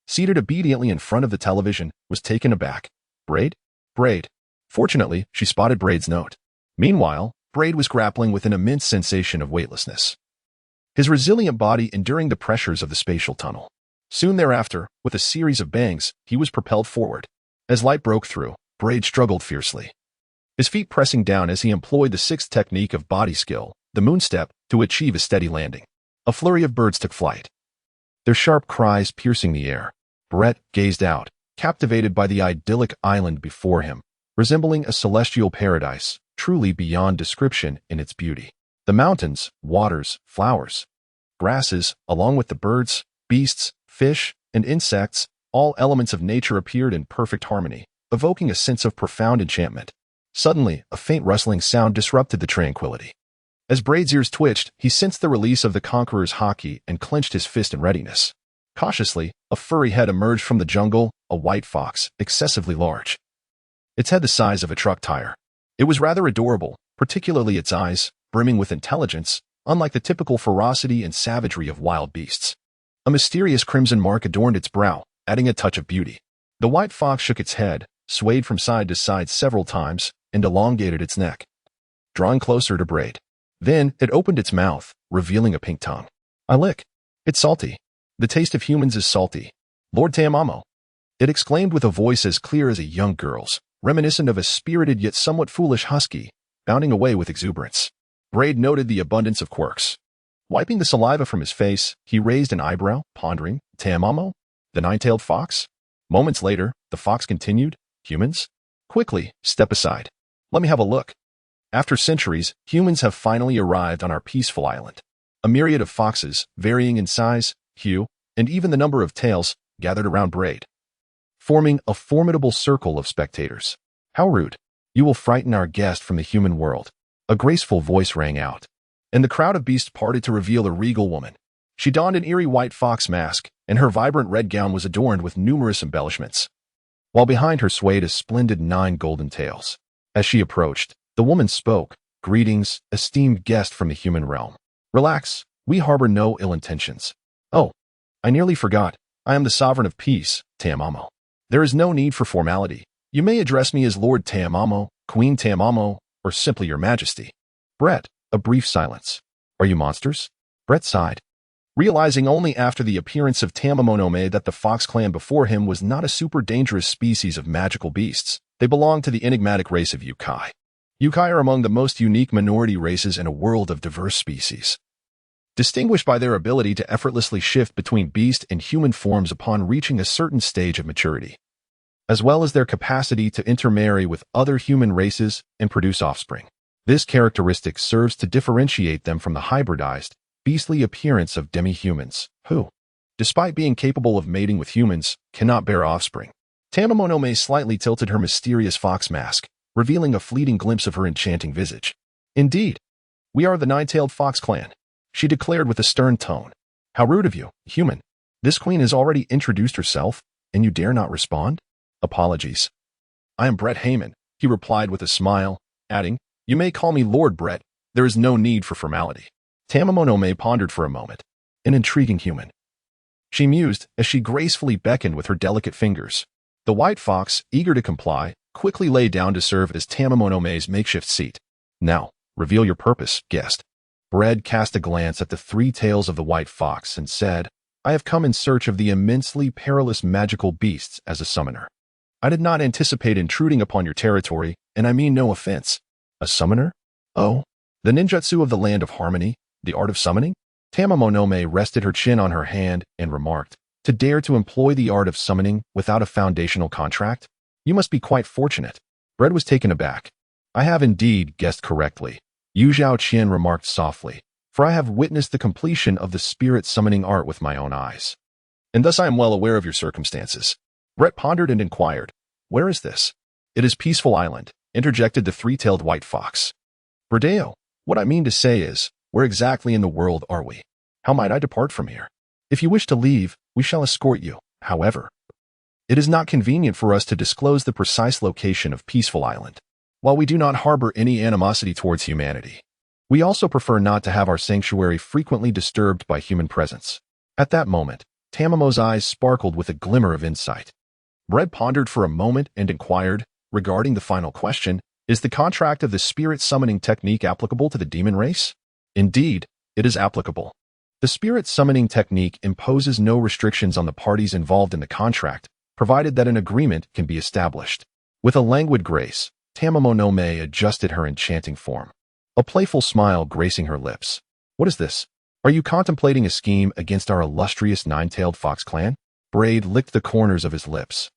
S1: seated obediently in front of the television, was taken aback. Braid? Braid. Fortunately, she spotted Braid's note. Meanwhile, Braid was grappling with an immense sensation of weightlessness, his resilient body enduring the pressures of the spatial tunnel. Soon thereafter, with a series of bangs, he was propelled forward. As light broke through, Braid struggled fiercely, his feet pressing down as he employed the sixth technique of body skill, the moon step, to achieve a steady landing. A flurry of birds took flight, their sharp cries piercing the air. Brett gazed out, captivated by the idyllic island before him, resembling a celestial paradise, truly beyond description in its beauty. The mountains, waters, flowers, grasses, along with the birds, beasts, fish, and insects, all elements of nature appeared in perfect harmony, evoking a sense of profound enchantment. Suddenly, a faint rustling sound disrupted the tranquility. As Braid's ears twitched, he sensed the release of the conqueror's haki and clenched his fist in readiness. Cautiously, a furry head emerged from the jungle, a white fox, excessively large. Its head the size of a truck tire. It was rather adorable, particularly its eyes, brimming with intelligence, unlike the typical ferocity and savagery of wild beasts. A mysterious crimson mark adorned its brow, adding a touch of beauty. The white fox shook its head, swayed from side to side several times, and elongated its neck, drawing closer to Braid. Then it opened its mouth, revealing a pink tongue. I lick. It's salty. The taste of humans is salty. Lord Tamamo. It exclaimed with a voice as clear as a young girl's, reminiscent of a spirited yet somewhat foolish husky, bounding away with exuberance. Braid noted the abundance of quirks. Wiping the saliva from his face, he raised an eyebrow, pondering, Tamamo? The nine-tailed fox? Moments later, the fox continued, Humans? Quickly, step aside. Let me have a look. After centuries, humans have finally arrived on our peaceful island. A myriad of foxes, varying in size, hue, and even the number of tails, gathered around Braid, forming a formidable circle of spectators. How rude. You will frighten our guest from the human world. A graceful voice rang out, and the crowd of beasts parted to reveal a regal woman. She donned an eerie white fox mask, and her vibrant red gown was adorned with numerous embellishments, while behind her swayed a splendid 9 golden tails. As she approached, the woman spoke, Greetings, esteemed guest from the human realm. Relax, we harbor no ill intentions. Oh, I nearly forgot. I am the sovereign of peace, Tamamo. There is no need for formality. You may address me as Lord Tamamo, Queen Tamamo, or simply Your Majesty. Brett, a brief silence. Are you monsters? Brett sighed, realizing only after the appearance of Tamamonome that the Fox clan before him was not a super dangerous species of magical beasts. They belonged to the enigmatic race of Yukai. Yukai are among the most unique minority races in a world of diverse species, distinguished by their ability to effortlessly shift between beast and human forms upon reaching a certain stage of maturity, as well as their capacity to intermarry with other human races and produce offspring. This characteristic serves to differentiate them from the hybridized, beastly appearance of demi-humans, who, despite being capable of mating with humans, cannot bear offspring. Tamamonome slightly tilted her mysterious fox mask, revealing a fleeting glimpse of her enchanting visage. Indeed, we are the nine-tailed fox clan, she declared with a stern tone. How rude of you, human. This queen has already introduced herself, and you dare not respond? Apologies. I am Brett Heyman, he replied with a smile, adding, You may call me Lord Brett. There is no need for formality. Tamamonome pondered for a moment. An intriguing human, she mused as she gracefully beckoned with her delicate fingers. The white fox, eager to comply, quickly lay down to serve as Tamamonome's makeshift seat. Now, reveal your purpose, guest. Brett cast a glance at the 3 tails of the white fox and said, I have come in search of the immensely perilous magical beasts as a summoner. I did not anticipate intruding upon your territory, and I mean no offense. A summoner? Oh, the ninjutsu of the land of harmony, the art of summoning? Tamamonome rested her chin on her hand and remarked, To dare to employ the art of summoning without a foundational contract? You must be quite fortunate. Brett was taken aback. I have indeed guessed correctly, Yu Zhaoqian remarked softly, for I have witnessed the completion of the spirit summoning art with my own eyes. And thus I am well aware of your circumstances. Brett pondered and inquired, Where is this? It is Peaceful Island, interjected the 3-tailed white fox. Bradeo, what I mean to say is, where exactly in the world are we? How might I depart from here? If you wish to leave, we shall escort you. However, it is not convenient for us to disclose the precise location of Peaceful Island. While we do not harbor any animosity towards humanity, we also prefer not to have our sanctuary frequently disturbed by human presence. At that moment, Tamamo's eyes sparkled with a glimmer of insight. Brett pondered for a moment and inquired, regarding the final question, is the contract of the spirit summoning technique applicable to the demon race? Indeed, it is applicable. The spirit summoning technique imposes no restrictions on the parties involved in the contract, provided that an agreement can be established. With a languid grace, Tamamonome adjusted her enchanting form, a playful smile gracing her lips. What is this? Are you contemplating a scheme against our illustrious 9-tailed fox clan? Braid licked the corners of his lips,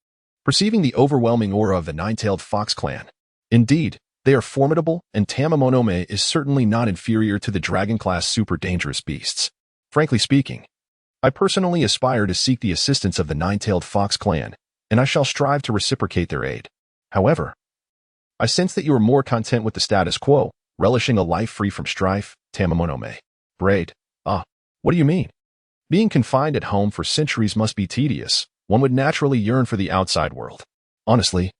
S1: perceiving the overwhelming aura of the 9-tailed fox clan. Indeed, they are formidable, and Tamamonome is certainly not inferior to the dragon-class super dangerous beasts. Frankly speaking, I personally aspire to seek the assistance of the 9-tailed fox clan, and I shall strive to reciprocate their aid. However, I sense that you are more content with the status quo, relishing a life free from strife, Tamamonome. Braid. What do you mean? Being confined at home for centuries must be tedious. One would naturally yearn for the outside world. Honestly,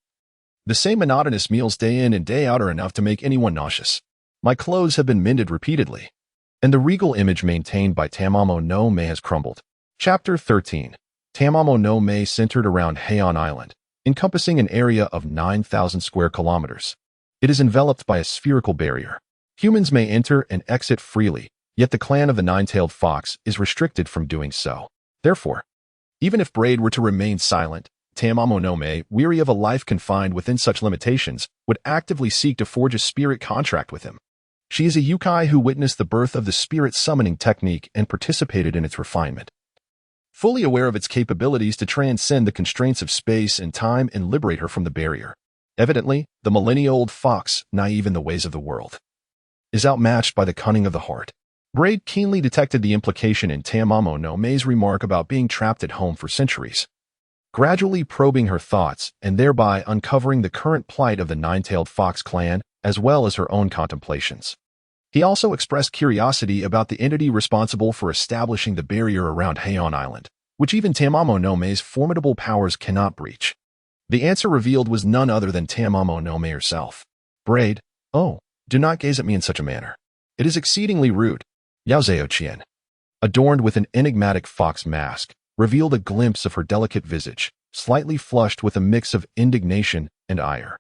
S1: the same monotonous meals day in and day out are enough to make anyone nauseous. My clothes have been mended repeatedly, and the regal image maintained by Tamamo no Mae has crumbled. Chapter 13. Tamamo no Mae centered around Heian Island, encompassing an area of 9,000 square kilometers. It is enveloped by a spherical barrier. Humans may enter and exit freely, yet the clan of the nine-tailed fox is restricted from doing so. Therefore, even if Braid were to remain silent, Tamamo no Mae, weary of a life confined within such limitations, would actively seek to forge a spirit contract with him. She is a yokai who witnessed the birth of the spirit summoning technique and participated in its refinement. Fully aware of its capabilities to transcend the constraints of space and time and liberate her from the barrier. Evidently, the millennia-old fox, naive in the ways of the world, is outmatched by the cunning of the heart. Braid keenly detected the implication in Tamamo no Mae's remark about being trapped at home for centuries, gradually probing her thoughts and thereby uncovering the current plight of the nine-tailed fox clan as well as her own contemplations. He also expressed curiosity about the entity responsible for establishing the barrier around Heian Island, which even Tamamo no Mae's formidable powers cannot breach. The answer revealed was none other than Tamamo no Mae herself. Braid, do not gaze at me in such a manner. It is exceedingly rude. Yaozeo Qian, adorned with an enigmatic fox mask, revealed a glimpse of her delicate visage, slightly flushed with a mix of indignation and ire.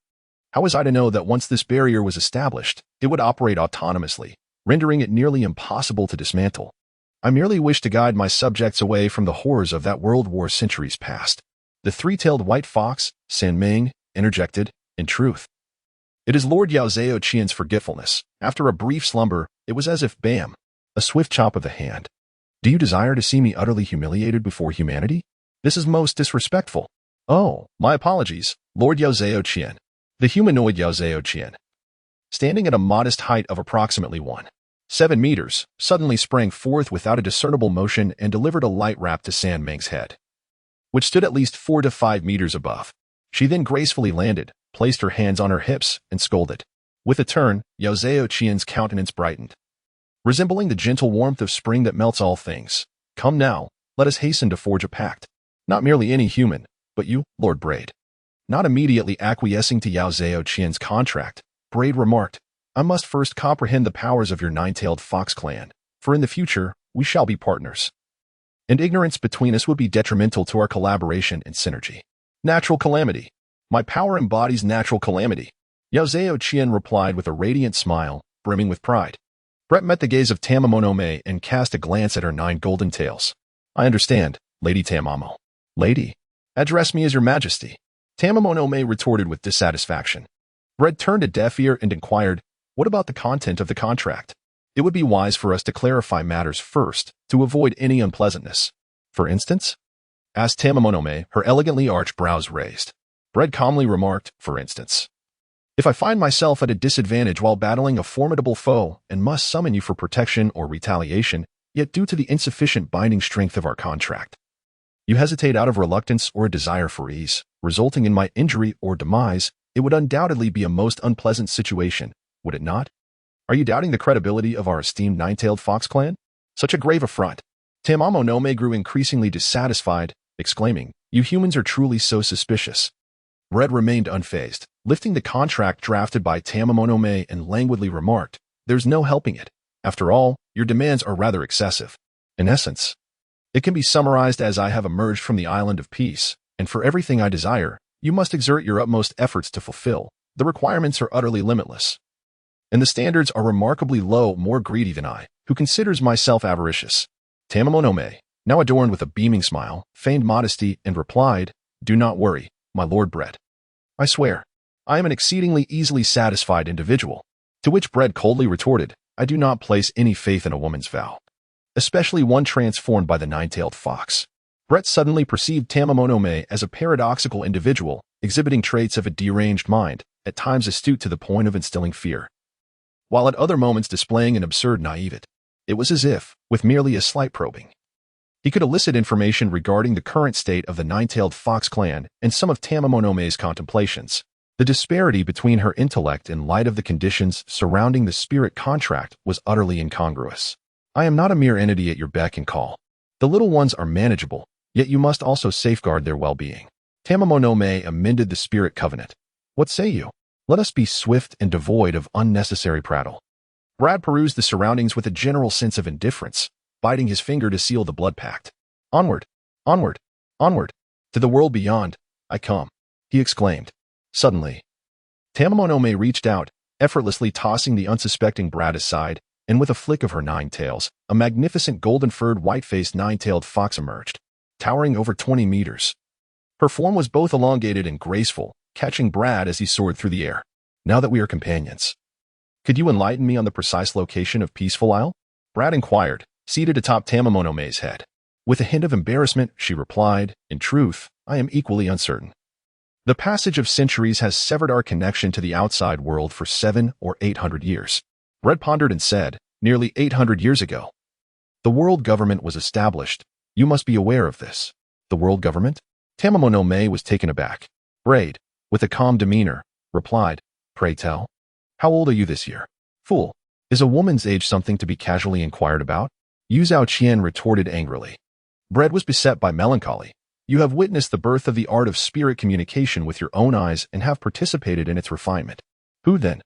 S1: How was I to know that once this barrier was established, it would operate autonomously, rendering it nearly impossible to dismantle? I merely wish to guide my subjects away from the horrors of that world war centuries past. The three-tailed white fox, San Ming, interjected, in truth. It is Lord Yaozeo Qian's forgetfulness. After a brief slumber, it was as if bam, a swift chop of the hand. Do you desire to see me utterly humiliated before humanity? This is most disrespectful. Oh, my apologies, Lord Yaozeo Qian. The humanoid Yaozeo Qian, standing at a modest height of approximately 1.7 meters, suddenly sprang forth without a discernible motion and delivered a light rap to San Ming's head, which stood at least 4 to 5 meters above. She then gracefully landed, placed her hands on her hips, and scolded. With a turn, Yaozeo Qian's countenance brightened, resembling the gentle warmth of spring that melts all things. Come now, let us hasten to forge a pact. Not merely any human, but you, Lord Braid. Not immediately acquiescing to Yaozeo Qian's contract, Braid remarked, I must first comprehend the powers of your nine-tailed fox clan, for in the future, we shall be partners. And ignorance between us would be detrimental to our collaboration and synergy. Natural calamity. My power embodies natural calamity. Yaozeo Qian replied with a radiant smile, brimming with pride. Brett met the gaze of Tamamo no Mae and cast a glance at her 9 golden tails. I understand, Lady Tamamo. Lady, address me as your majesty. Tamamo no Mae retorted with dissatisfaction. Brett turned a deaf ear and inquired, what about the content of the contract? It would be wise for us to clarify matters first, to avoid any unpleasantness. For instance? Asked Tamamo no Mae, her elegantly arched brows raised. Brett calmly remarked, for instance. If I find myself at a disadvantage while battling a formidable foe and must summon you for protection or retaliation, yet due to the insufficient binding strength of our contract, you hesitate out of reluctance or a desire for ease, resulting in my injury or demise, it would undoubtedly be a most unpleasant situation, would it not? Are you doubting the credibility of our esteemed nine-tailed fox clan? Such a grave affront. Tamamo no Mae grew increasingly dissatisfied, exclaiming, you humans are truly so suspicious. Brett remained unfazed, lifting the contract drafted by Tamamo no Mae and languidly remarked, there's no helping it. After all, your demands are rather excessive. In essence, it can be summarized as I have emerged from the island of peace, and for everything I desire, you must exert your utmost efforts to fulfill. The requirements are utterly limitless, and the standards are remarkably low, more greedy than I, who considers myself avaricious. Tamamo no Mae, now adorned with a beaming smile, feigned modesty and replied, do not worry, my Lord Brett. I swear, I am an exceedingly easily satisfied individual. To which Brett coldly retorted, I do not place any faith in a woman's vow, especially one transformed by the nine-tailed fox. Brett suddenly perceived Tamamo no Mae as a paradoxical individual, exhibiting traits of a deranged mind, at times astute to the point of instilling fear, while at other moments displaying an absurd naivete. It was as if, with merely a slight probing, he could elicit information regarding the current state of the nine-tailed fox clan and some of Tamamo no Mae's contemplations. The disparity between her intellect in light of the conditions surrounding the spirit contract was utterly incongruous. I am not a mere entity at your beck and call. The little ones are manageable, yet you must also safeguard their well-being. Tamamo amended the spirit covenant. What say you? Let us be swift and devoid of unnecessary prattle. Brad perused the surroundings with a general sense of indifference, biting his finger to seal the blood pact. Onward, onward, onward. To the world beyond, I come, he exclaimed. Suddenly, Tamamo reached out, effortlessly tossing the unsuspecting Brad aside, and with a flick of her 9 tails, a magnificent golden-furred white-faced 9-tailed fox emerged, towering over 20 meters. Her form was both elongated and graceful, catching Brad as he soared through the air. Now that we are companions, could you enlighten me on the precise location of Peaceful Isle? Brad inquired, seated atop Tamamo head. With a hint of embarrassment, she replied, in truth, I am equally uncertain. The passage of centuries has severed our connection to the outside world for 700 or 800 years. Brad pondered and said, nearly 800 years ago. The world government was established. You must be aware of this. The world government? Tamamo was taken aback. Braid, with a calm demeanor, replied, pray tell. How old are you this year? Fool, is a woman's age something to be casually inquired about? Yu Zhaoqian retorted angrily. Brad was beset by melancholy. You have witnessed the birth of the art of spirit communication with your own eyes and have participated in its refinement. Who, then,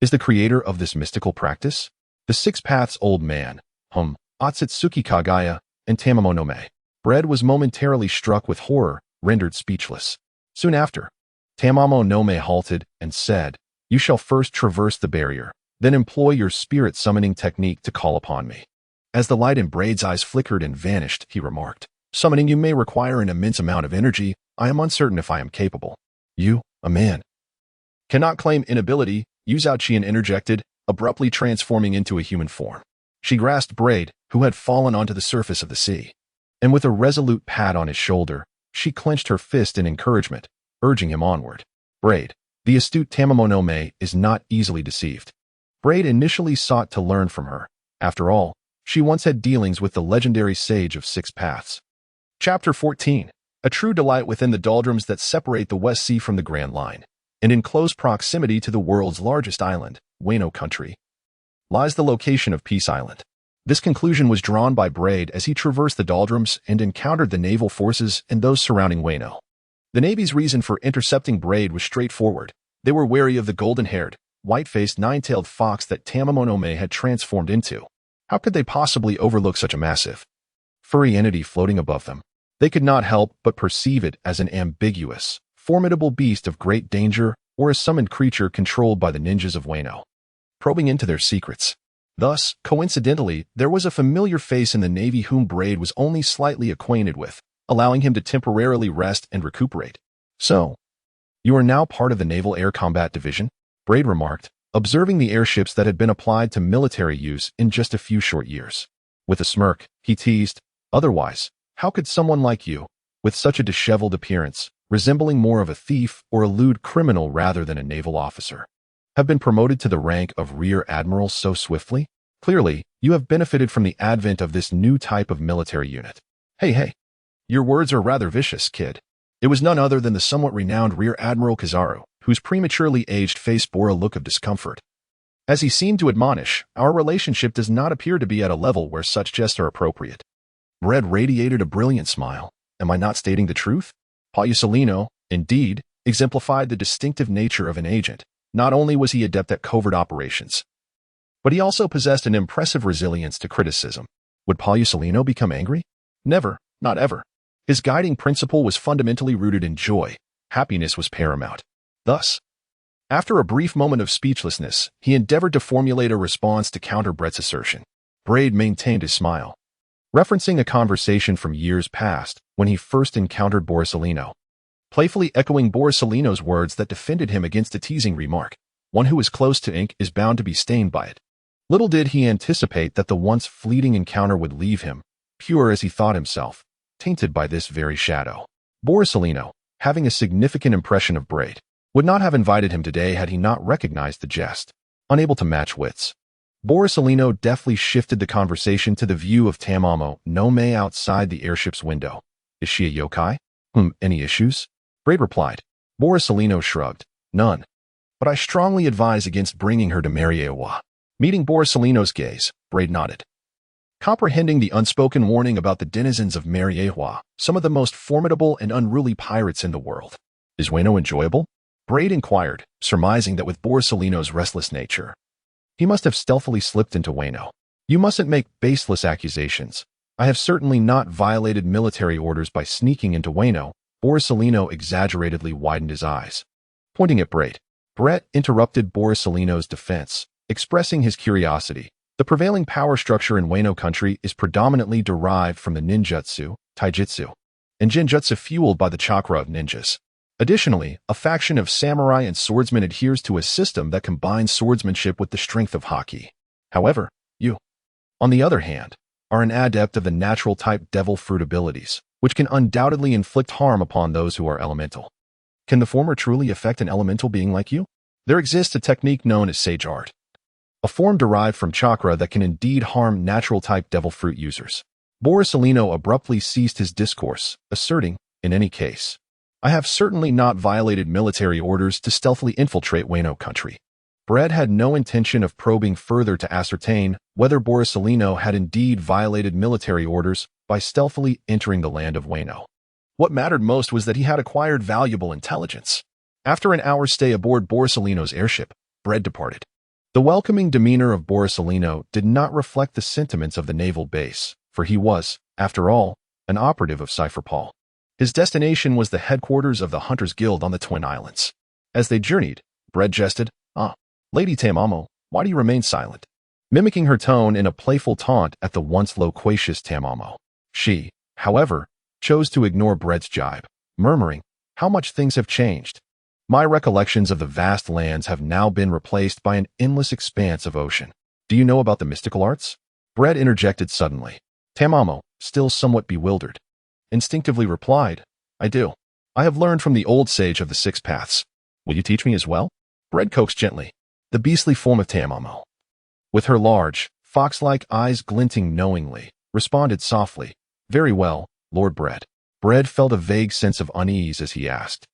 S1: is the creator of this mystical practice? The 6 Paths old man, Otsutsuki Kagaya, and Tamamo Brad was momentarily struck with horror, rendered speechless. Soon after, Tamamo halted and said, you shall first traverse the barrier, then employ your spirit summoning technique to call upon me. As the light in Braid's eyes flickered and vanished, he remarked, summoning you may require an immense amount of energy. I am uncertain if I am capable. You, a man, cannot claim inability, Yu Zhaoqian interjected, abruptly transforming into a human form. She grasped Braid, who had fallen onto the surface of the sea, and with a resolute pat on his shoulder, she clenched her fist in encouragement, urging him onward. Braid, the astute Tamamo is not easily deceived. Braid initially sought to learn from her. After all, she once had dealings with the legendary sage of 6 Paths. Chapter 14. A true delight within the doldrums that separate the West Sea from the Grand Line, and in close proximity to the world's largest island, Wano Country, lies the location of Peace Island. This conclusion was drawn by Braid as he traversed the doldrums and encountered the naval forces and those surrounding Wano. The Navy's reason for intercepting Braid was straightforward. They were wary of the golden-haired, white-faced 9-tailed fox that Tamamo had transformed into. How could they possibly overlook such a massive, furry entity floating above them? They could not help but perceive it as an ambiguous, formidable beast of great danger or a summoned creature controlled by the ninjas of Wano, probing into their secrets. Thus, coincidentally, there was a familiar face in the Navy whom Braid was only slightly acquainted with, allowing him to temporarily rest and recuperate. So, you are now part of the Naval Air Combat Division? Braid remarked, observing the airships that had been applied to military use in just a few short years. With a smirk, he teased, otherwise, how could someone like you, with such a disheveled appearance, resembling more of a thief or a lewd criminal rather than a naval officer, have been promoted to the rank of Rear Admiral so swiftly? Clearly, you have benefited from the advent of this new type of military unit. Hey, your words are rather vicious, kid. It was none other than the somewhat renowned Rear Admiral Kizaru, whose prematurely aged face bore a look of discomfort. As he seemed to admonish, our relationship does not appear to be at a level where such jests are appropriate. Brad radiated a brilliant smile. Am I not stating the truth? Paulicelino, indeed, exemplified the distinctive nature of an agent. Not only was he adept at covert operations, but he also possessed an impressive resilience to criticism. Would Paulicelino become angry? Never, not ever. His guiding principle was fundamentally rooted in joy. Happiness was paramount. Thus, after a brief moment of speechlessness, he endeavored to formulate a response to counter Brett's assertion. Braid maintained his smile, referencing a conversation from years past when he first encountered Borsalino, playfully echoing Borsalino's words that defended him against a teasing remark. One who is close to ink is bound to be stained by it. Little did he anticipate that the once fleeting encounter would leave him, pure as he thought himself, tainted by this very shadow. Borsalino, having a significant impression of Braid, would not have invited him today had he not recognized the jest. Unable to match wits, Borsalino deftly shifted the conversation to the view of Tamamo outside the airship's window. Is she a yokai? Any issues? Braid replied. Borsalino shrugged. None. But I strongly advise against bringing her to Mariewa. Meeting Borsalino's gaze, Braid nodded. Comprehending the unspoken warning about the denizens of Mariewa, some of the most formidable and unruly pirates in the world. Is Wano enjoyable? Braid inquired, surmising that with Borsalino's restless nature, he must have stealthily slipped into Wano. You mustn't make baseless accusations. I have certainly not violated military orders by sneaking into Wano. Borsalino exaggeratedly widened his eyes, pointing at Braid. Brett interrupted Borsalino's defense, expressing his curiosity. The prevailing power structure in Wano Country is predominantly derived from the ninjutsu, taijutsu, and genjutsu fueled by the chakra of ninjas. Additionally, a faction of samurai and swordsmen adheres to a system that combines swordsmanship with the strength of haki. However, you, on the other hand, are an adept of the natural type devil fruit abilities, which can undoubtedly inflict harm upon those who are elemental. Can the former truly affect an elemental being like you? There exists a technique known as sage art, a form derived from chakra that can indeed harm natural type devil fruit users. Borsalino abruptly ceased his discourse, asserting, in any case, I have certainly not violated military orders to stealthily infiltrate Wano Country. Brett had no intention of probing further to ascertain whether Borsalino had indeed violated military orders by stealthily entering the land of Wano. What mattered most was that he had acquired valuable intelligence. After an hour's stay aboard Borsalino's airship, Brett departed. The welcoming demeanor of Borsalino did not reflect the sentiments of the naval base, for he was, after all, an operative of Cypher Paul. His destination was the headquarters of the Hunters Guild on the Twin Islands. As they journeyed, Brett jested, Lady Tamamo, why do you remain silent? Mimicking her tone in a playful taunt at the once loquacious Tamamo. She, however, chose to ignore Brett's jibe, murmuring, how much things have changed. My recollections of the vast lands have now been replaced by an endless expanse of ocean. Do you know about the mystical arts? Brett interjected suddenly. Tamamo, still somewhat bewildered, instinctively replied, I do. I have learned from the old sage of the six paths. Will you teach me as well? Brett coaxed gently. The beastly form of Tamamo, with her large, fox-like eyes glinting knowingly, responded softly, very well, Lord Brett. Brett felt a vague sense of unease as he asked,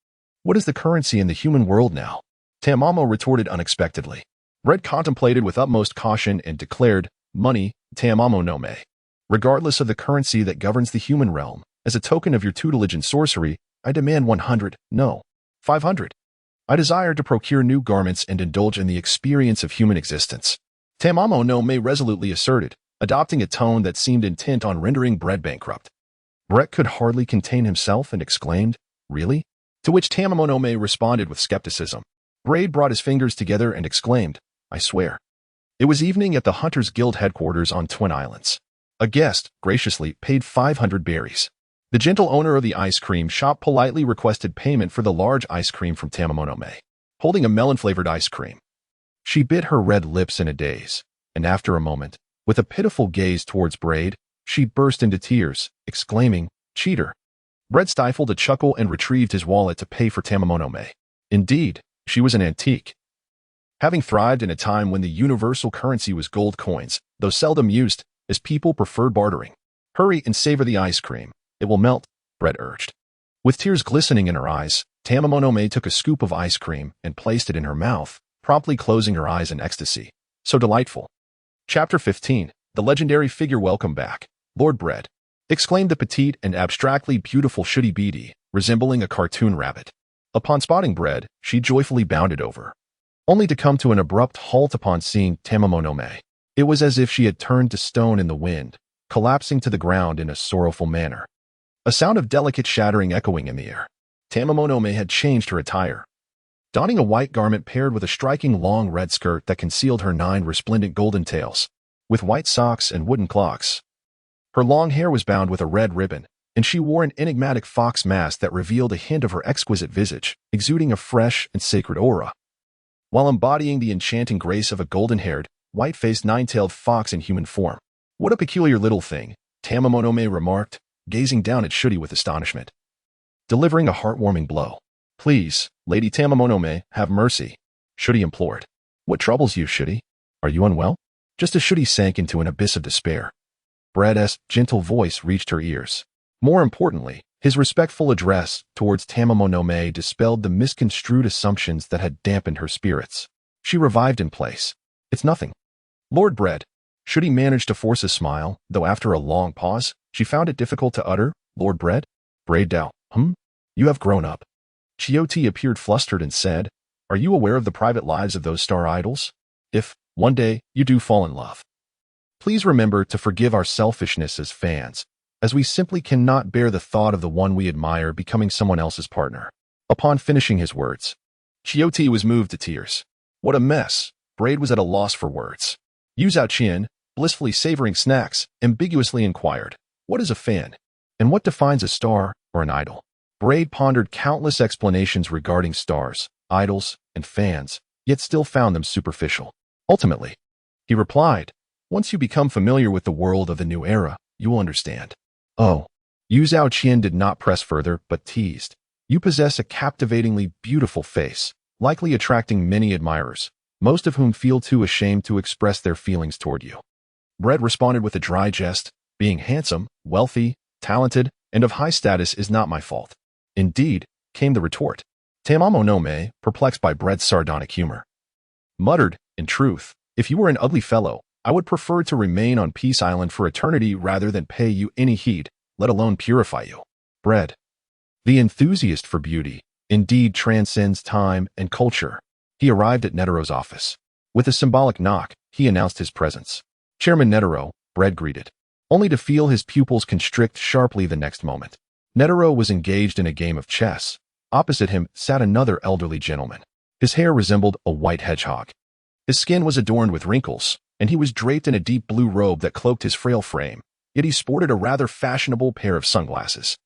S1: what is the currency in the human world now? Tamamo retorted unexpectedly. Brett contemplated with utmost caution and declared, money, Tamamo no me. Regardless of the currency that governs the human realm, as a token of your tutelage in sorcery, I demand 100, no, 500. I desire to procure new garments and indulge in the experience of human existence. Tamamo no me resolutely asserted, adopting a tone that seemed intent on rendering Brett bankrupt. Brett could hardly contain himself and exclaimed, really? To which Tamamo no me responded with skepticism. Braid brought his fingers together and exclaimed, I swear. It was evening at the Hunters Guild headquarters on Twin Islands. A guest, graciously, paid 500 berries. The gentle owner of the ice cream shop politely requested payment for the large ice cream from Tamamo no me, holding a melon-flavored ice cream. She bit her red lips in a daze, and after a moment, with a pitiful gaze towards Braid, she burst into tears, exclaiming, cheater. Brett stifled a chuckle and retrieved his wallet to pay for Tamamo no me. Indeed, she was an antique. Having thrived in a time when the universal currency was gold coins, though seldom used, as people preferred bartering. Hurry and savor the ice cream. It will melt, Brett urged. With tears glistening in her eyes, Tamamo no me took a scoop of ice cream and placed it in her mouth, promptly closing her eyes in ecstasy. So delightful. Chapter 15. The legendary figure. Welcome back, Lord Brett, exclaimed the petite and abstractly beautiful Shooty Beatty, resembling a cartoon rabbit. Upon spotting Brett, she joyfully bounded over, only to come to an abrupt halt upon seeing Tamamo no me. It was as if she had turned to stone in the wind, collapsing to the ground in a sorrowful manner. A sound of delicate shattering echoing in the air. Tamamo no me had changed her attire, donning a white garment paired with a striking long red skirt that concealed her 9 resplendent golden tails, with white socks and wooden clogs. Her long hair was bound with a red ribbon, and she wore an enigmatic fox mask that revealed a hint of her exquisite visage, exuding a fresh and sacred aura, while embodying the enchanting grace of a golden-haired, white-faced 9-tailed fox in human form. What a peculiar little thing, Tamamo no me remarked, gazing down at Shooty with astonishment. Delivering a heartwarming blow. Please, Lady Tamamo no me, have mercy, Shooty implored. What troubles you, Shooty? Are you unwell? Just as Shooty sank into an abyss of despair, Brett's gentle voice reached her ears. More importantly, His respectful address towards Tamamo dispelled the misconstrued assumptions that had dampened her spirits. She revived in place. It's nothing. Lord Bread. Should he manage to force a smile, though after a long pause, she found it difficult to utter, Lord Bread? Braid Dao. You have grown up. Chioti appeared flustered and said, Are you aware of the private lives of those star idols? If, one day, you do fall in love, please remember to forgive our selfishness as fans, as we simply cannot bear the thought of the one we admire becoming someone else's partner. Upon finishing his words, Chioti was moved to tears. What a mess. Braid was at a loss for words. Yu Zhaoqian, blissfully savoring snacks, ambiguously inquired, What is a fan? And what defines a star or an idol? Braid pondered countless explanations regarding stars, idols, and fans, yet still found them superficial. Ultimately, he replied, Once you become familiar with the world of the new era, you will understand. Oh. Yu Zhaoqian did not press further, but teased. You possess a captivatingly beautiful face, likely attracting many admirers, most of whom feel too ashamed to express their feelings toward you. Bread responded with a dry jest, Being handsome, wealthy, talented, and of high status is not my fault. Indeed, came the retort. Tamamo, perplexed by Bread's sardonic humor, muttered, In truth, if you were an ugly fellow, I would prefer to remain on Peace Island for eternity rather than pay you any heed, let alone purify you. Bread. The enthusiast for beauty, indeed transcends time and culture. He arrived at Netero's office. With a symbolic knock, he announced his presence. Chairman Netero, Bread greeted, only to feel his pupils constrict sharply the next moment. Netero was engaged in a game of chess. Opposite him sat another elderly gentleman. His hair resembled a white hedgehog. His skin was adorned with wrinkles, and he was draped in a deep blue robe that cloaked his frail frame, yet he sported a rather fashionable pair of sunglasses.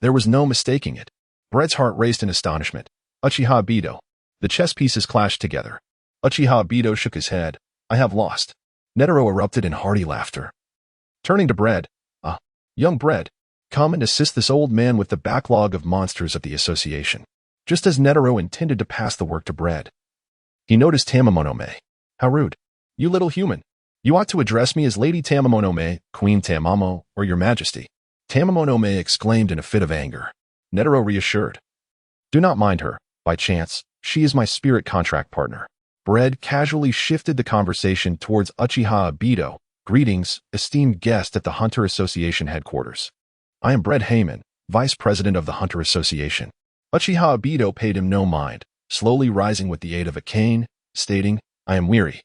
S1: There was no mistaking it. Bread's heart raced in astonishment. Uchiha Bido. The chess pieces clashed together. Uchiha Bido shook his head. I have lost. Netero erupted in hearty laughter. Turning to Bread, young Bread, come and assist this old man with the backlog of monsters of the association. Just as Netero intended to pass the work to Bread, he noticed Tamamo. How rude. You little human. You ought to address me as Lady Tamamo, Queen Tamamo, or Your Majesty. Tamamo exclaimed in a fit of anger. Netero reassured. Do not mind her. By chance, she is my spirit contract partner. Bread casually shifted the conversation towards Uchiha Bido. Greetings, esteemed guest at the Hunter Association headquarters. I am Bread Heyman, Vice President of the Hunter Association. Uchiha Bido paid him no mind, slowly rising with the aid of a cane, stating, I am weary.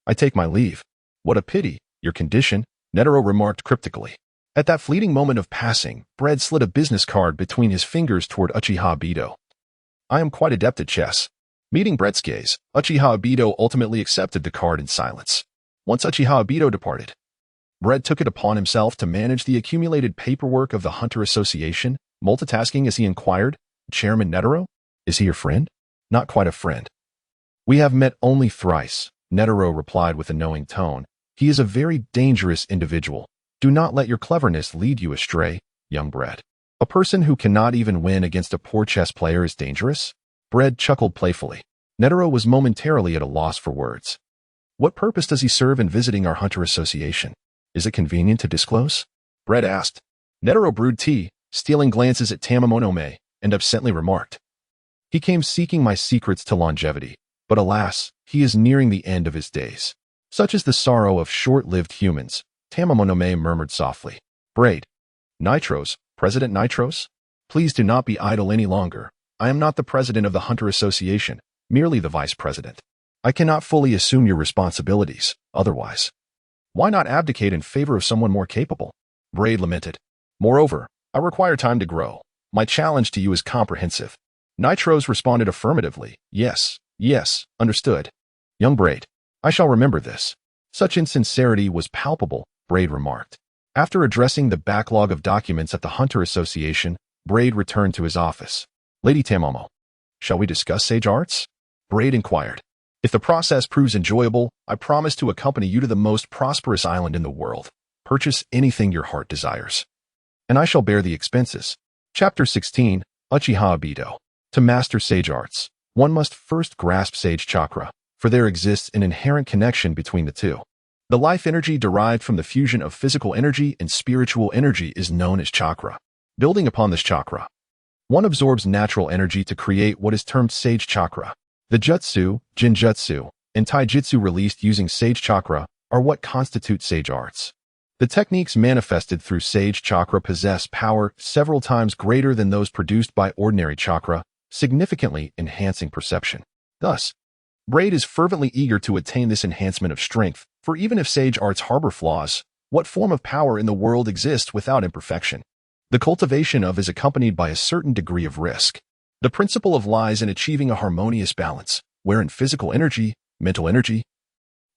S1: I take my leave. What a pity, your condition, Netero remarked cryptically. At that fleeting moment of passing, Bread slid a business card between his fingers toward Uchiha Bido. I am quite adept at chess. Meeting Bread's gaze, Uchiha Bido ultimately accepted the card in silence. Once Uchiha Bido departed, Bread took it upon himself to manage the accumulated paperwork of the Hunter Association, multitasking as he inquired, Chairman Netero? Is he your friend? Not quite a friend. We have met only thrice, Netero replied with a knowing tone. He is a very dangerous individual. Do not let your cleverness lead you astray, young Bread. A person who cannot even win against a poor chess player is dangerous? Bread chuckled playfully. Netero was momentarily at a loss for words. What purpose does he serve in visiting our Hunter Association? Is it convenient to disclose? Bread asked. Netero brewed tea, stealing glances at Tamamo, and absently remarked. He came seeking my secrets to longevity, but alas, he is nearing the end of his days. Such is the sorrow of short-lived humans, Tamamo murmured softly. Braid. Nitros, President Nitros? Please do not be idle any longer. I am not the president of the Hunter Association, merely the vice president. I cannot fully assume your responsibilities, otherwise. Why not abdicate in favor of someone more capable? Braid lamented. Moreover, I require time to grow. My challenge to you is comprehensive. Nitros responded affirmatively. Yes, understood. Young Braid, I shall remember this. Such insincerity was palpable, Braid remarked. After addressing the backlog of documents at the Hunter Association, Braid returned to his office. Lady Tamamo, shall we discuss sage arts? Braid inquired. If the process proves enjoyable, I promise to accompany you to the most prosperous island in the world. Purchase anything your heart desires, and I shall bear the expenses. Chapter 16, Uchiha Bido. To master sage arts, one must first grasp sage chakra, for there exists an inherent connection between the two. The life energy derived from the fusion of physical energy and spiritual energy is known as chakra. Building upon this chakra, one absorbs natural energy to create what is termed sage chakra. The jutsu, jinjutsu, and taijutsu released using sage chakra are what constitute sage arts. The techniques manifested through sage chakra possess power several times greater than those produced by ordinary chakra, significantly enhancing perception. Thus, Braid is fervently eager to attain this enhancement of strength, for even if sage arts harbor flaws, what form of power in the world exists without imperfection? The cultivation of is accompanied by a certain degree of risk. The principle lies in achieving a harmonious balance, wherein physical energy, mental energy,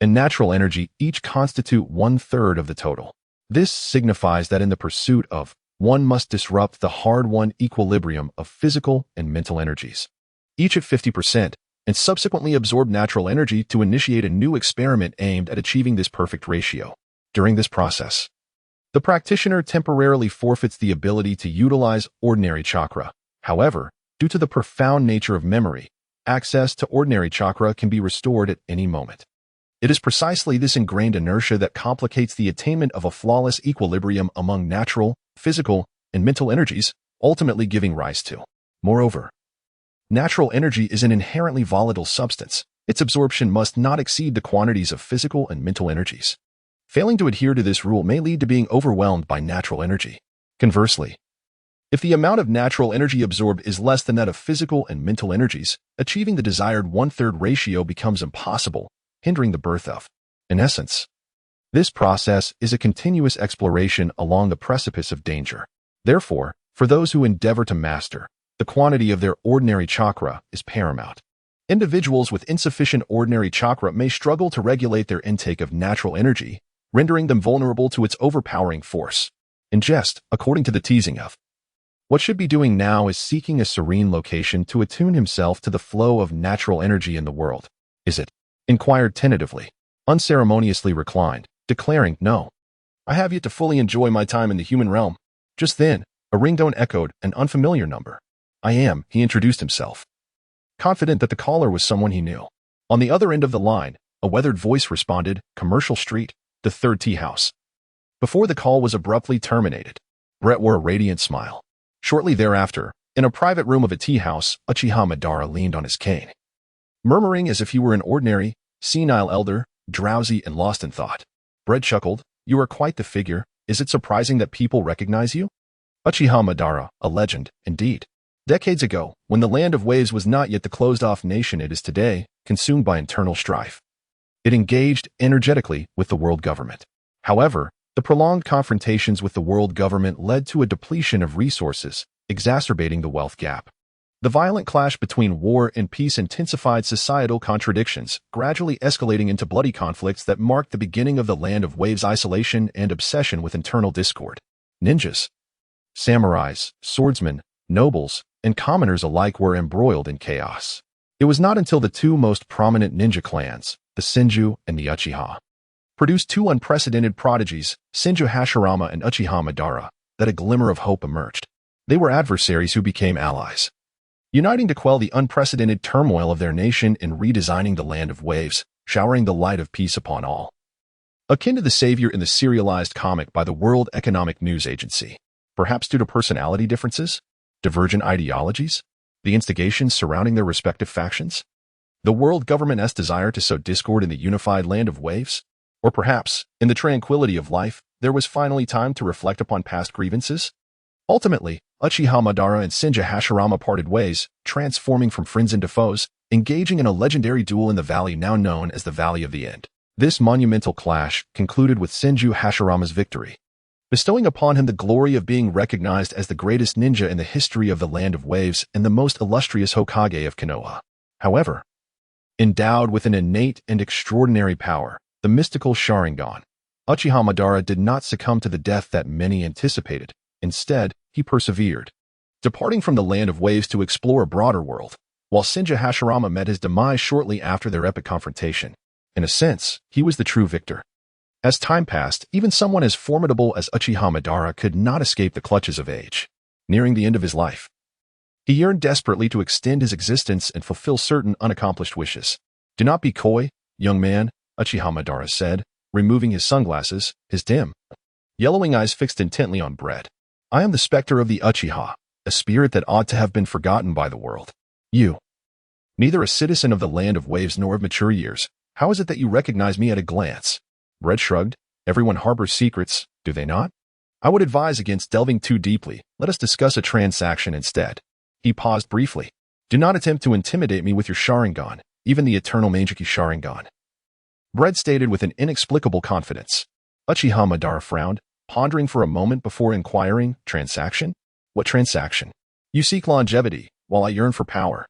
S1: and natural energy each constitute 1/3 of the total. This signifies that in the pursuit of, one must disrupt the hard-won equilibrium of physical and mental energies, each at 50%, and subsequently absorb natural energy to initiate a new experiment aimed at achieving this perfect ratio. During this process, the practitioner temporarily forfeits the ability to utilize ordinary chakra. However, due to the profound nature of memory, access to ordinary chakra can be restored at any moment. It is precisely this ingrained inertia that complicates the attainment of a flawless equilibrium among natural, physical, and mental energies, ultimately giving rise to. Moreover, natural energy is an inherently volatile substance. Its absorption must not exceed the quantities of physical and mental energies. Failing to adhere to this rule may lead to being overwhelmed by natural energy. Conversely, if the amount of natural energy absorbed is less than that of physical and mental energies, achieving the desired 1/3 ratio becomes impossible, hindering the birth of. In essence, this process is a continuous exploration along the precipice of danger. Therefore, for those who endeavor to master, the quantity of their ordinary chakra is paramount. Individuals with insufficient ordinary chakra may struggle to regulate their intake of natural energy, rendering them vulnerable to its overpowering force. In jest, according to the teasing of, what should be doing now is seeking a serene location to attune himself to the flow of natural energy in the world. Is it? Inquired tentatively, unceremoniously reclined, declaring, "No. I have yet to fully enjoy my time in the human realm." Just then, a ringtone echoed an unfamiliar number. "I am," he introduced himself, confident that the caller was someone he knew. On the other end of the line, a weathered voice responded, "Commercial Street, the third tea house." Before the call was abruptly terminated, Brett wore a radiant smile. Shortly thereafter, in a private room of a tea house, Uchiha Madara leaned on his cane, murmuring as if he were an ordinary, senile elder, drowsy and lost in thought. Brett chuckled, "You are quite the figure. Is it surprising that people recognize you?" Uchiha Madara, a legend, indeed. Decades ago, when the land of waves was not yet the closed-off nation it is today, consumed by internal strife, it engaged energetically with the world government. However, the prolonged confrontations with the world government led to a depletion of resources, exacerbating the wealth gap. The violent clash between war and peace intensified societal contradictions, gradually escalating into bloody conflicts that marked the beginning of the land of waves' isolation and obsession with internal discord. Ninjas, samurais, swordsmen, nobles, and commoners alike were embroiled in chaos. It was not until the two most prominent ninja clans, the Senju and the Uchiha, produced two unprecedented prodigies, Senju Hashirama and Uchiha Madara, that a glimmer of hope emerged. They were adversaries who became allies, uniting to quell the unprecedented turmoil of their nation in redesigning the land of waves, showering the light of peace upon all. Akin to the savior in the serialized comic by the World Economic News Agency, perhaps due to personality differences, divergent ideologies, the instigations surrounding their respective factions, the world government's desire to sow discord in the unified land of waves, or perhaps, in the tranquility of life, there was finally time to reflect upon past grievances. Ultimately, Uchiha Madara and Senju Hashirama parted ways, transforming from friends into foes, engaging in a legendary duel in the valley now known as the Valley of the End. This monumental clash concluded with Senju Hashirama's victory, bestowing upon him the glory of being recognized as the greatest ninja in the history of the Land of Waves and the most illustrious Hokage of Konoha. However, endowed with an innate and extraordinary power, the mystical Sharingan, Uchiha Madara did not succumb to the death that many anticipated. Instead, he persevered, departing from the Land of Waves to explore a broader world, while Senju Hashirama met his demise shortly after their epic confrontation. In a sense, he was the true victor. As time passed, even someone as formidable as Uchiha Madara could not escape the clutches of age. Nearing the end of his life, he yearned desperately to extend his existence and fulfill certain unaccomplished wishes. "Do not be coy, young man," Uchiha Madara said, removing his sunglasses, his dim, yellowing eyes fixed intently on Brett. I am the specter of the Uchiha, a spirit that ought to have been forgotten by the world. You, neither a citizen of the land of waves nor of mature years, how is it that you recognize me at a glance? Red shrugged. Everyone harbors secrets, do they not? I would advise against delving too deeply. Let us discuss a transaction instead. He paused briefly. Do not attempt to intimidate me with your Sharingan, even the eternal Mangeki Sharingan. Bread stated with an inexplicable confidence. Uchiha Madara frowned, pondering for a moment before inquiring, transaction? What transaction? You seek longevity, while I yearn for power.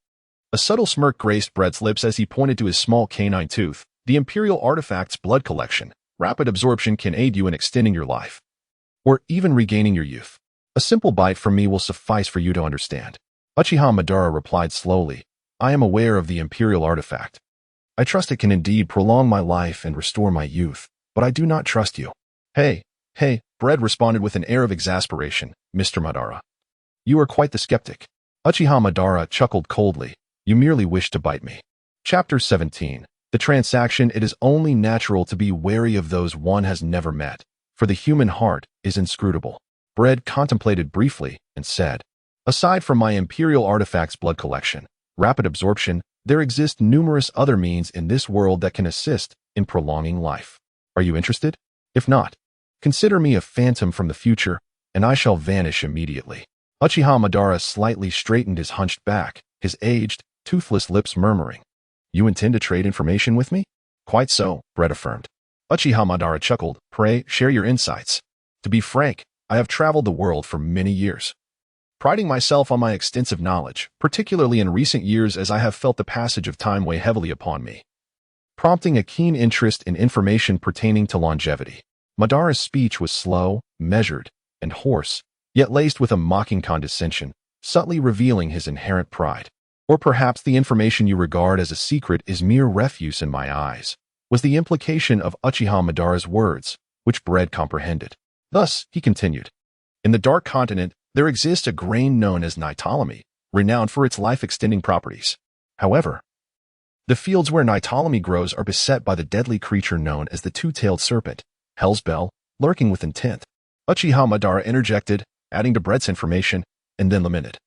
S1: A subtle smirk graced Bread's lips as he pointed to his small canine tooth. The Imperial Artifact's blood collection. Rapid absorption can aid you in extending your life, or even regaining your youth. A simple bite from me will suffice for you to understand. Uchiha Madara replied slowly. I am aware of the Imperial Artifact. I trust it can indeed prolong my life and restore my youth, but I do not trust you. Hey, Bread responded with an air of exasperation. Mr. Madara, you are quite the skeptic. Uchiha Madara chuckled coldly. You merely wish to bite me. Chapter 17. The transaction. It is only natural to be wary of those one has never met, for the human heart is inscrutable. Bread contemplated briefly and said, aside from my Imperial Artifact's blood collection, rapid absorption, there exist numerous other means in this world that can assist in prolonging life. Are you interested? If not, consider me a phantom from the future, and I shall vanish immediately. Uchiha Madara slightly straightened his hunched back, his aged, toothless lips murmuring. You intend to trade information with me? Quite so, Bread affirmed. Uchiha Madara chuckled. Pray, share your insights. To be frank, I have traveled the world for many years, priding myself on my extensive knowledge, particularly in recent years as I have felt the passage of time weigh heavily upon me, prompting a keen interest in information pertaining to longevity. Madara's speech was slow, measured, and hoarse, yet laced with a mocking condescension, subtly revealing his inherent pride. Or perhaps the information you regard as a secret is mere refuse in my eyes, was the implication of Uchiha Madara's words, which Bread comprehended. Thus, he continued, in the Dark Continent, there exists a grain known as Ptolemy, renowned for its life-extending properties. However, the fields where Ptolemy grows are beset by the deadly creature known as the two-tailed serpent, Hell's Bell, lurking with intent. Uchiha Madara interjected, adding to Bread's information, and then lamented.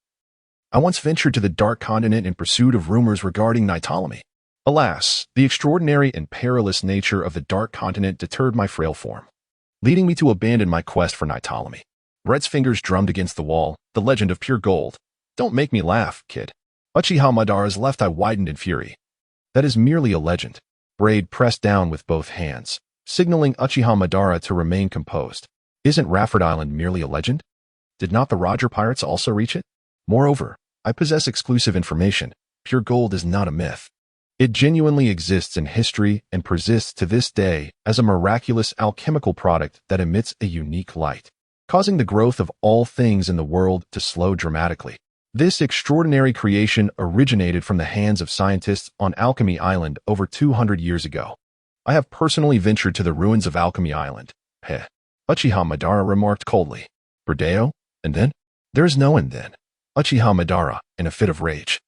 S1: I once ventured to the Dark Continent in pursuit of rumors regarding Ptolemy. Alas, the extraordinary and perilous nature of the Dark Continent deterred my frail form, leading me to abandon my quest for Ptolemy. Bread's fingers drummed against the wall, the legend of pure gold. Don't make me laugh, kid. Uchiha Madara's left eye widened in fury. That is merely a legend. Bread pressed down with both hands, signaling Uchiha Madara to remain composed. Isn't Rafford Island merely a legend? Did not the Roger Pirates also reach it? Moreover, I possess exclusive information. Pure gold is not a myth. It genuinely exists in history and persists to this day as a miraculous alchemical product that emits a unique light, causing the growth of all things in the world to slow dramatically. This extraordinary creation originated from the hands of scientists on Alchemy Island over 200 years ago. I have personally ventured to the ruins of Alchemy Island. Heh. Uchiha Madara remarked coldly. Burdeo? And then? There is no and then. Uchiha Madara, in a fit of rage,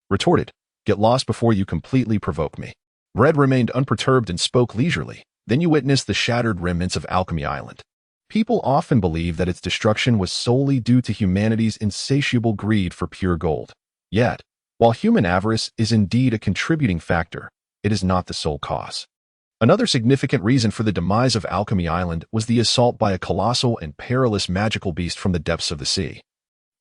S1: retorted, get lost before you completely provoke me. Red remained unperturbed and spoke leisurely. Then you witnessed the shattered remnants of Alchemy Island. People often believe that its destruction was solely due to humanity's insatiable greed for pure gold. Yet, while human avarice is indeed a contributing factor, it is not the sole cause. Another significant reason for the demise of Alchemy Island was the assault by a colossal and perilous magical beast from the depths of the sea,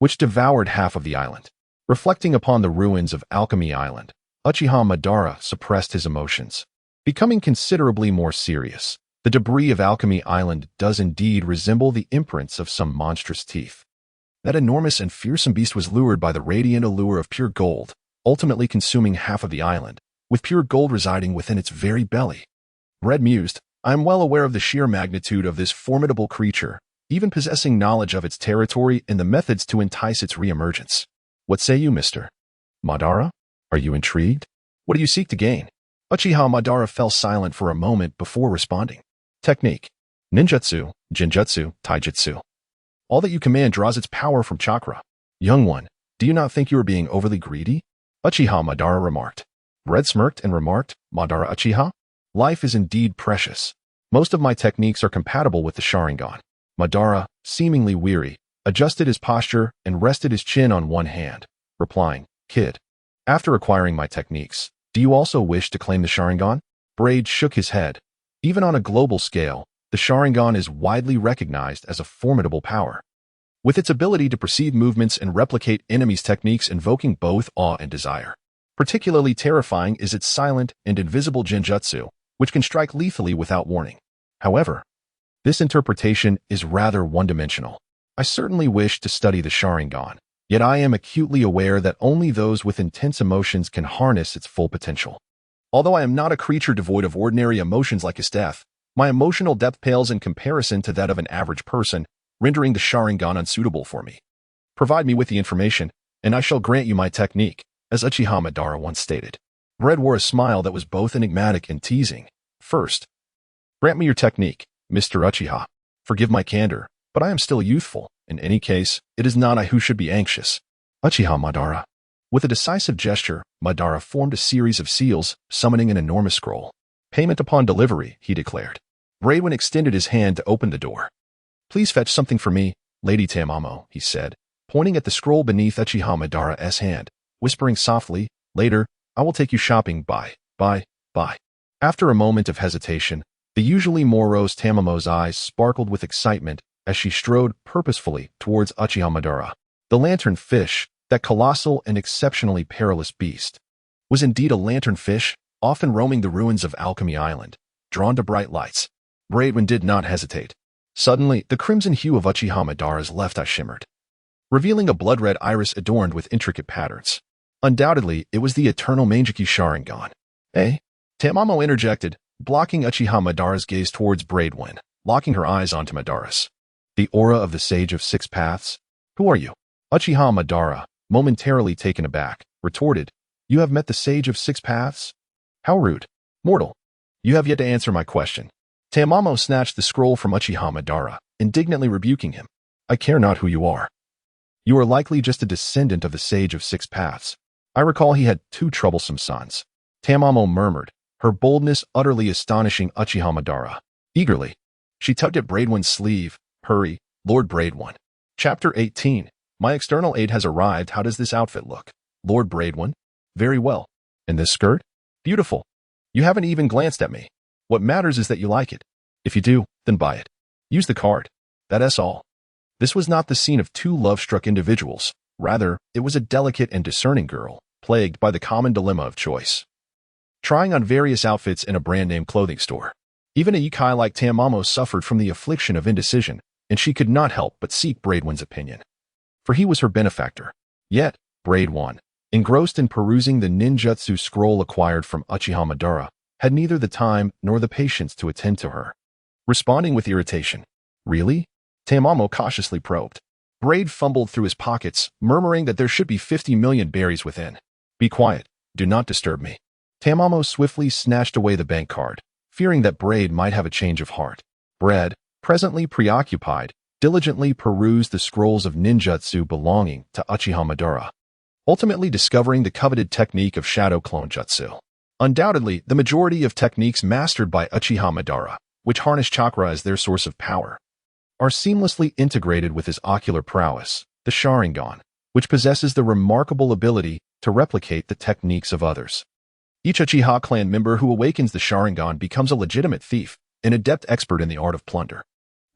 S1: which devoured half of the island. Reflecting upon the ruins of Alchemy Island, Uchiha Madara suppressed his emotions, becoming considerably more serious. The debris of Alchemy Island does indeed resemble the imprints of some monstrous teeth. That enormous and fearsome beast was lured by the radiant allure of pure gold, ultimately consuming half of the island, with pure gold residing within its very belly. Red mused, I am well aware of the sheer magnitude of this formidable creature, even possessing knowledge of its territory and the methods to entice its reemergence. What say you, Mr. Madara? Are you intrigued? What do you seek to gain? Uchiha Madara fell silent for a moment before responding. Technique. Ninjutsu, Genjutsu, Taijutsu. All that you command draws its power from chakra. Young one, do you not think you are being overly greedy? Uchiha Madara remarked. Red smirked and remarked, Madara Uchiha? Life is indeed precious. Most of my techniques are compatible with the Sharingan. Madara, seemingly weary, adjusted his posture, and rested his chin on one hand, replying, "Kid, after acquiring my techniques, do you also wish to claim the Sharingan?" Braid shook his head. Even on a global scale, the Sharingan is widely recognized as a formidable power. With its ability to perceive movements and replicate enemies' techniques, invoking both awe and desire. Particularly terrifying is its silent and invisible genjutsu, which can strike lethally without warning. However, this interpretation is rather one-dimensional. I certainly wish to study the Sharingan, yet I am acutely aware that only those with intense emotions can harness its full potential. Although I am not a creature devoid of ordinary emotions like his death, my emotional depth pales in comparison to that of an average person, rendering the Sharingan unsuitable for me. Provide me with the information, and I shall grant you my technique, as Uchiha Madara once stated. Red wore a smile that was both enigmatic and teasing. First, grant me your technique, Mr. Uchiha. Forgive my candor, but I am still youthful. In any case, it is not I who should be anxious. Uchiha Madara. With a decisive gesture, Madara formed a series of seals, summoning an enormous scroll. Payment upon delivery, he declared. Braidwin extended his hand to open the door. Please fetch something for me, Lady Tamamo, he said, pointing at the scroll beneath Uchiha Madara's hand, whispering softly, later, I will take you shopping, bye. After a moment of hesitation, the usually morose Tamamo's eyes sparkled with excitement as she strode purposefully towards Uchiha Madara. The lantern fish, that colossal and exceptionally perilous beast, was indeed a lantern fish, often roaming the ruins of Alchemy Island, drawn to bright lights. Braidwin did not hesitate. Suddenly, the crimson hue of Uchiha Madara's left eye shimmered, revealing a blood-red iris adorned with intricate patterns. Undoubtedly, it was the eternal Mangeki Sharingan. Eh? Tamamo interjected, blocking Uchiha Madara's gaze towards Braidwin, locking her eyes onto Madara's. The aura of the Sage of Six Paths? Who are you? Uchiha Madara, momentarily taken aback, retorted, You have met the Sage of Six Paths? How rude. Mortal. You have yet to answer my question. Tamamo snatched the scroll from Uchiha Madara, indignantly rebuking him. I care not who you are. You are likely just a descendant of the Sage of Six Paths. I recall he had 2 troublesome sons. Tamamo murmured, her boldness utterly astonishing Uchiha Madara. Eagerly, she tugged at Braidwin's sleeve. Hurry, Lord Braidwin. Chapter 18. My external aid has arrived. How does this outfit look? Lord Braidwin. Very well. And this skirt? Beautiful. You haven't even glanced at me. What matters is that you like it. If you do, then buy it. Use the card. That's all. This was not the scene of 2 love-struck individuals. Rather, it was a delicate and discerning girl, plagued by the common dilemma of choice. Trying on various outfits in a brand-name clothing store. Even a Yukai like Tamamo suffered from the affliction of indecision, and she could not help but seek Braidwin's opinion. For he was her benefactor. Yet, Braidwin, engrossed in perusing the ninjutsu scroll acquired from Uchiha Madara, had neither the time nor the patience to attend to her. Responding with irritation. Really? Tamamo cautiously probed. Braid fumbled through his pockets, murmuring that there should be 50 million berries within. Be quiet. Do not disturb me. Tamamo swiftly snatched away the bank card, fearing that Braid might have a change of heart. Braid, presently preoccupied, diligently perused the scrolls of ninjutsu belonging to Uchiha Madara, ultimately discovering the coveted technique of shadow clone jutsu. Undoubtedly, the majority of techniques mastered by Uchiha Madara, which harness chakra as their source of power, are seamlessly integrated with his ocular prowess, the Sharingan, which possesses the remarkable ability to replicate the techniques of others. Each Uchiha clan member who awakens the Sharingan becomes a legitimate thief, an adept expert in the art of plunder.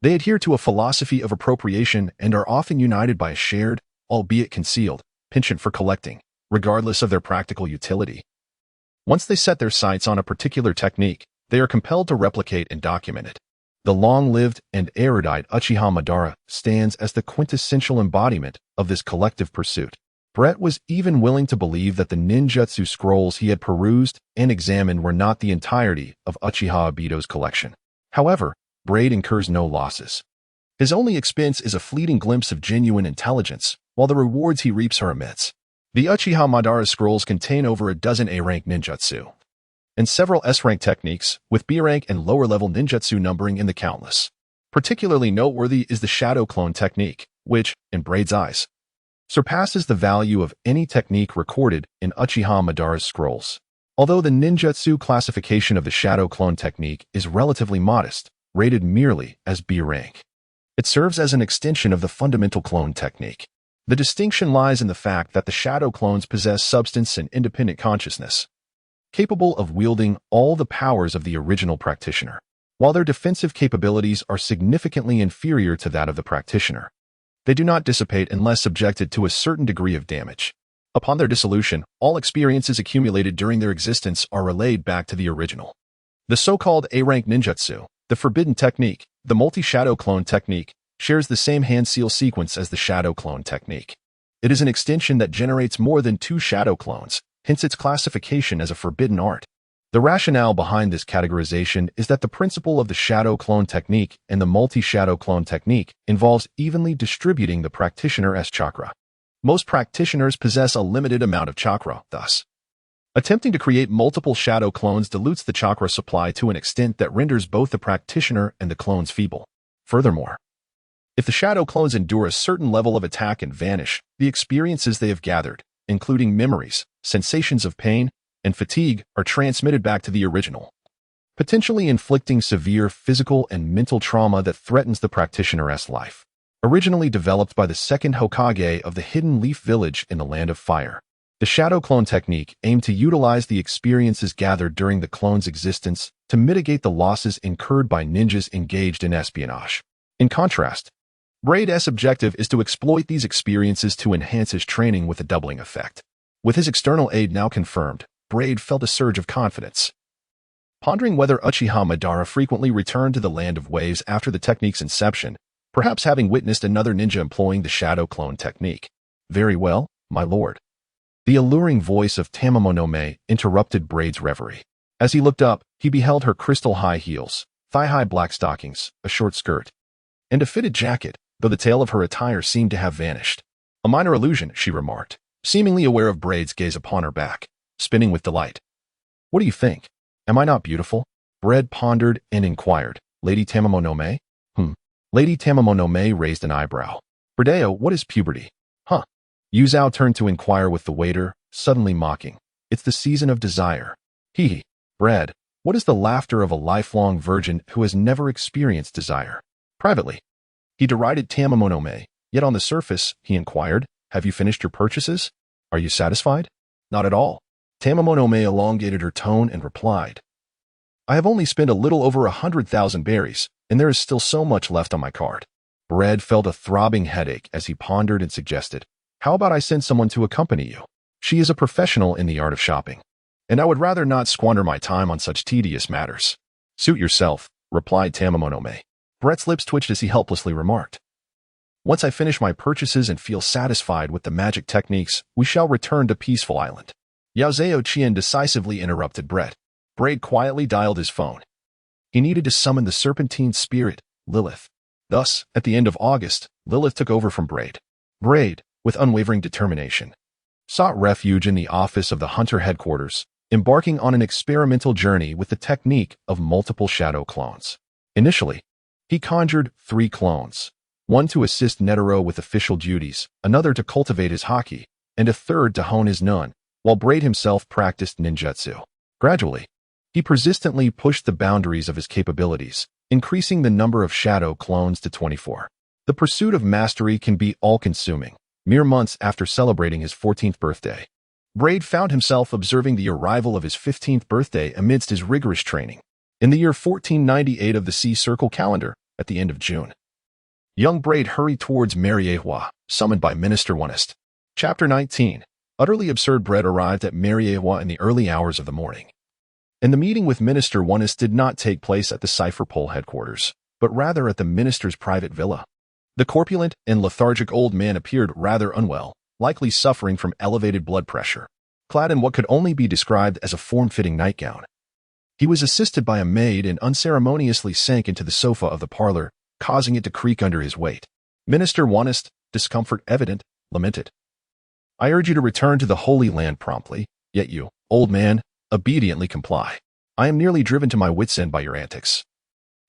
S1: They adhere to a philosophy of appropriation and are often united by a shared, albeit concealed, penchant for collecting, regardless of their practical utility. Once they set their sights on a particular technique, they are compelled to replicate and document it. The long-lived and erudite Uchiha Madara stands as the quintessential embodiment of this collective pursuit. Brett was even willing to believe that the ninjutsu scrolls he had perused and examined were not the entirety of Uchiha Obito's collection. However, Braid incurs no losses. His only expense is a fleeting glimpse of genuine intelligence, while the rewards he reaps are immense. The Uchiha Madara scrolls contain over a dozen A-rank ninjutsu, and several S-rank techniques, with B-rank and lower-level ninjutsu numbering in the countless. Particularly noteworthy is the shadow clone technique, which, in Braid's eyes, surpasses the value of any technique recorded in Uchiha Madara's scrolls. Although the ninjutsu classification of the shadow clone technique is relatively modest, rated merely as B rank, It serves as an extension of the fundamental clone technique. The distinction lies in the fact that the shadow clones possess substance and independent consciousness, capable of wielding all the powers of the original practitioner. While their defensive capabilities are significantly inferior to that of the practitioner, they do not dissipate unless subjected to a certain degree of damage. Upon their dissolution, all experiences accumulated during their existence are relayed back to the original. The so-called A-rank ninjutsu, the forbidden technique, the multi-shadow clone technique, shares the same hand-seal sequence as the shadow clone technique. It is an extension that generates more than 2 shadow clones, hence its classification as a forbidden art. The rationale behind this categorization is that the principle of the shadow clone technique and the multi-shadow clone technique involves evenly distributing the practitioner's chakra. Most practitioners possess a limited amount of chakra, thus, attempting to create multiple shadow clones dilutes the chakra supply to an extent that renders both the practitioner and the clones feeble. Furthermore, if the shadow clones endure a certain level of attack and vanish, the experiences they have gathered, including memories, sensations of pain, and fatigue, are transmitted back to the original, potentially inflicting severe physical and mental trauma that threatens the practitioner's life. Originally developed by the second Hokage of the Hidden Leaf Village in the Land of Fire, the shadow clone technique aimed to utilize the experiences gathered during the clone's existence to mitigate the losses incurred by ninjas engaged in espionage. In contrast, Braid's objective is to exploit these experiences to enhance his training with a doubling effect. With his external aid now confirmed, Braid felt a surge of confidence. Pondering whether Uchiha Madara frequently returned to the Land of Waves after the technique's inception, perhaps having witnessed another ninja employing the shadow clone technique. "Very well, my lord." The alluring voice of Tamamonome interrupted Braid's reverie. As he looked up, he beheld her crystal-high heels, thigh-high black stockings, a short skirt, and a fitted jacket, though the tail of her attire seemed to have vanished. "A minor illusion," she remarked, seemingly aware of Braid's gaze upon her back, spinning with delight. "What do you think? Am I not beautiful?" Braid pondered and inquired. "Lady Tamamonome?" Lady Tamamonome raised an eyebrow. "Bradeo, what is puberty?" "Huh." Yuzao turned to inquire with the waiter, suddenly mocking. "It's the season of desire." "Hee. Brad, what is the laughter of a lifelong virgin who has never experienced desire?" Privately, he derided Tamamonome, yet on the surface, he inquired, "Have you finished your purchases? Are you satisfied?" "Not at all." Tamamonome elongated her tone and replied, "I have only spent a little over 100,000 berries, and there is still so much left on my card." Brad felt a throbbing headache as he pondered and suggested, "How about I send someone to accompany you? She is a professional in the art of shopping, and I would rather not squander my time on such tedious matters." "Suit yourself," replied Tamamonome. Brett's lips twitched as he helplessly remarked, "Once I finish my purchases and feel satisfied with the magic techniques, we shall return to Peaceful Island." Yao Zhao Qian decisively interrupted Brett. Braid quietly dialed his phone. He needed to summon the serpentine spirit, Lilith. Thus, at the end of August, Lilith took over from Braid. Braid, with unwavering determination, sought refuge in the office of the Hunter headquarters, embarking on an experimental journey with the technique of multiple shadow clones. Initially, he conjured 3 clones, one to assist Netero with official duties, another to cultivate his haki, and a third to hone his nun, while Braid himself practiced ninjutsu. Gradually, he persistently pushed the boundaries of his capabilities, increasing the number of shadow clones to 24. The pursuit of mastery can be all-consuming. Mere months after celebrating his 14th birthday, Braid found himself observing the arrival of his 15th birthday amidst his rigorous training. In the year 1498 of the Sea Circle calendar, at the end of June, young Braid hurried towards Mariehua, summoned by Minister Onest. Chapter 19. Utterly absurd. Braid arrived at Mariehua in the early hours of the morning. And the meeting with Minister Onest did not take place at the Cipher Pole headquarters, but rather at the minister's private villa. The corpulent and lethargic old man appeared rather unwell, likely suffering from elevated blood pressure, clad in what could only be described as a form-fitting nightgown. He was assisted by a maid and unceremoniously sank into the sofa of the parlor, causing it to creak under his weight. Minister Onest, discomfort evident, lamented, "I urge you to return to the Holy Land promptly, yet you, old man, obediently comply. I am nearly driven to my wits' end by your antics.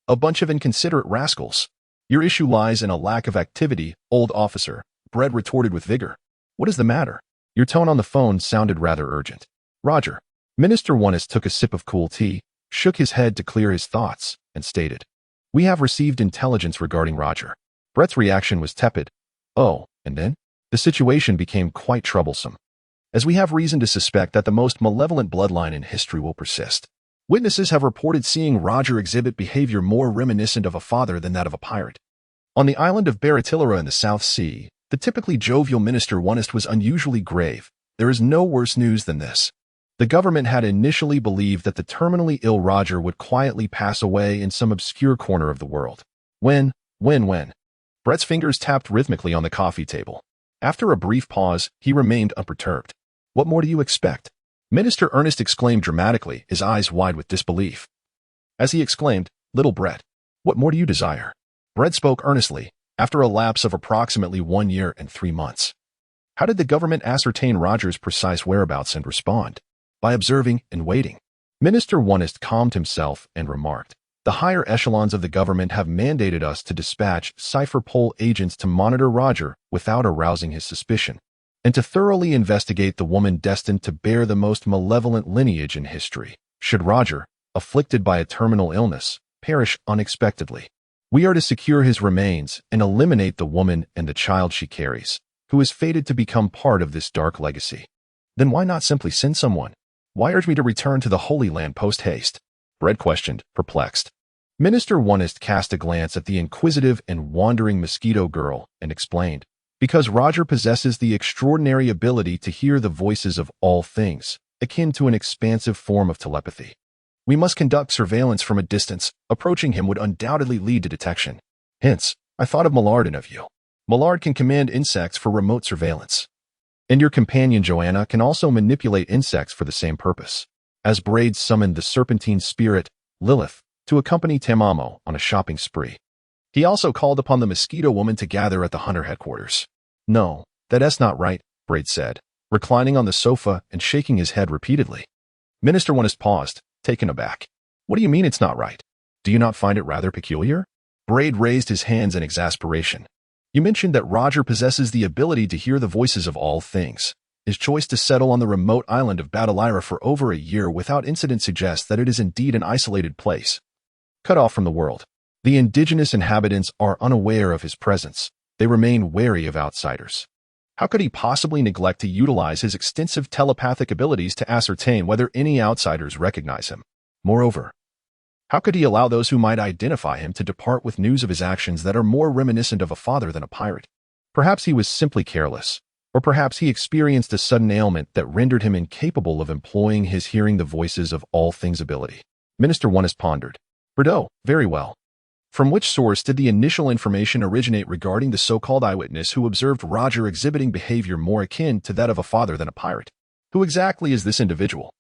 S1: A bunch of inconsiderate rascals. Your issue lies in a lack of activity, old officer," Braid retorted with vigor. "What is the matter?" Your tone on the phone sounded rather urgent. "Roger." Minister Onest took a sip of cool tea, shook his head to clear his thoughts, and stated, "We have received intelligence regarding Roger. Brett's reaction was tepid. Oh, and then? The situation became quite troublesome, as we have reason to suspect that the most malevolent bloodline in history will persist. Witnesses have reported seeing Roger exhibit behavior more reminiscent of a father than that of a pirate. On the island of Baratilara in the South Sea, the typically jovial Minister Wano was unusually grave. There is no worse news than this. The government had initially believed that the terminally ill Roger would quietly pass away in some obscure corner of the world. When? Brett's fingers tapped rhythmically on the coffee table. After a brief pause, he remained unperturbed. What more do you expect? Minister Ernest exclaimed dramatically, his eyes wide with disbelief. As he exclaimed, "Little Brett, what more do you desire?" Brett spoke earnestly, after a lapse of approximately 1 year and 3 months. How did the government ascertain Roger's precise whereabouts and respond? By observing and waiting. Minister Wano calmed himself and remarked, "The higher echelons of the government have mandated us to dispatch cipher pole agents to monitor Roger without arousing his suspicion, and to thoroughly investigate the woman destined to bear the most malevolent lineage in history, should Roger, afflicted by a terminal illness, perish unexpectedly. We are to secure his remains and eliminate the woman and the child she carries, who is fated to become part of this dark legacy." Then why not simply send someone? Why urge me to return to the Holy Land post-haste? Brett questioned, perplexed. Minister Wano cast a glance at the inquisitive and wandering mosquito girl and explained, "Because Roger possesses the extraordinary ability to hear the voices of all things, akin to an expansive form of telepathy. We must conduct surveillance from a distance. Approaching him would undoubtedly lead to detection. Hence, I thought of Millard and of you. Millard can command insects for remote surveillance. And your companion Joanna can also manipulate insects for the same purpose." As Braid summoned the serpentine spirit, Lilith, to accompany Tamamo on a shopping spree. He also called upon the mosquito woman to gather at the hunter headquarters. "No, that's not right," Braid said, reclining on the sofa and shaking his head repeatedly. Minister Wano paused, taken aback. "What do you mean it's not right? Do you not find it rather peculiar?" Braid raised his hands in exasperation. "You mentioned that Roger possesses the ability to hear the voices of all things. His choice to settle on the remote island of Baratilara for over a year without incident suggests that it is indeed an isolated place, cut off from the world. The indigenous inhabitants are unaware of his presence. They remain wary of outsiders. How could he possibly neglect to utilize his extensive telepathic abilities to ascertain whether any outsiders recognize him? Moreover, how could he allow those who might identify him to depart with news of his actions that are more reminiscent of a father than a pirate? Perhaps he was simply careless, or perhaps he experienced a sudden ailment that rendered him incapable of employing his hearing the voices of all things ability." Minister Wano pondered. "Bordeaux, very well. From which source did the initial information originate regarding the so-called eyewitness who observed Roger exhibiting behavior more akin to that of a father than a pirate? Who exactly is this individual?"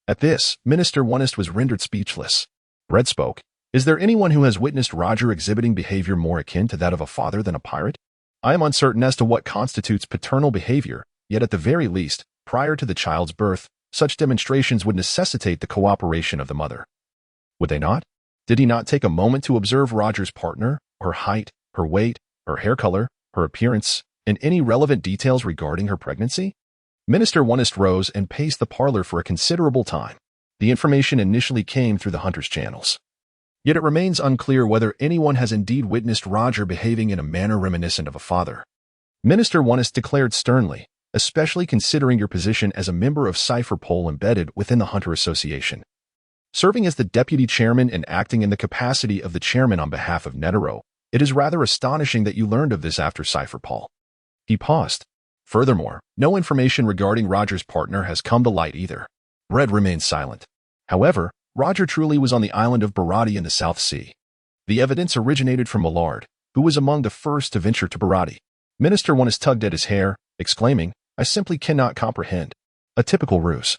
S1: At this, Minister Wano was rendered speechless. Brett spoke. "Is there anyone who has witnessed Roger exhibiting behavior more akin to that of a father than a pirate? I am uncertain as to what constitutes paternal behavior, yet at the very least, prior to the child's birth, such demonstrations would necessitate the cooperation of the mother. Would they not? Did he not take a moment to observe Roger's partner, her height, her weight, her hair color, her appearance, and any relevant details regarding her pregnancy?" Minister Wano rose and paced the parlor for a considerable time. The information initially came through the hunter's channels. Yet it remains unclear whether anyone has indeed witnessed Roger behaving in a manner reminiscent of a father. Minister Wano declared sternly, "Especially considering your position as a member of Cipher Pole embedded within the Hunter Association. Serving as the deputy chairman and acting in the capacity of the chairman on behalf of Netero, it is rather astonishing that you learned of this after Cipher Pole." He paused. "Furthermore, no information regarding Roger's partner has come to light either." Red remained silent. However, Roger truly was on the island of Barati in the South Sea. The evidence originated from Millard, who was among the first to venture to Barati. Minister Wano tugged at his hair, exclaiming, "I simply cannot comprehend. A typical ruse.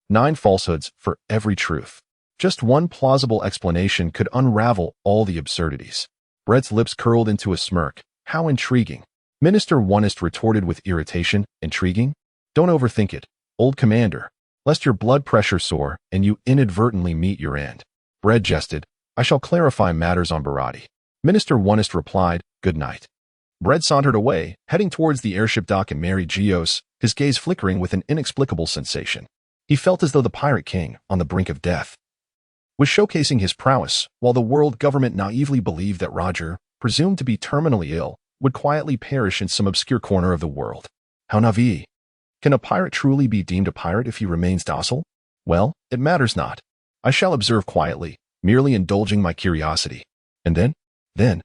S1: 9 falsehoods for every truth. Just one plausible explanation could unravel all the absurdities." Brett's lips curled into a smirk. "How intriguing." Minister Wano retorted with irritation. "Intriguing? Don't overthink it, old commander, lest your blood pressure soar and you inadvertently meet your end." Brett jested, "I shall clarify matters on Barati." Minister Wano replied, "Good night." Brett sauntered away, heading towards the airship dock in Mary Geos, his gaze flickering with an inexplicable sensation. He felt as though the Pirate King, on the brink of death, was showcasing his prowess, while the world government naively believed that Roger, presumed to be terminally ill, would quietly perish in some obscure corner of the world. How naive. Can a pirate truly be deemed a pirate if he remains docile? Well, it matters not. I shall observe quietly, merely indulging my curiosity. And then,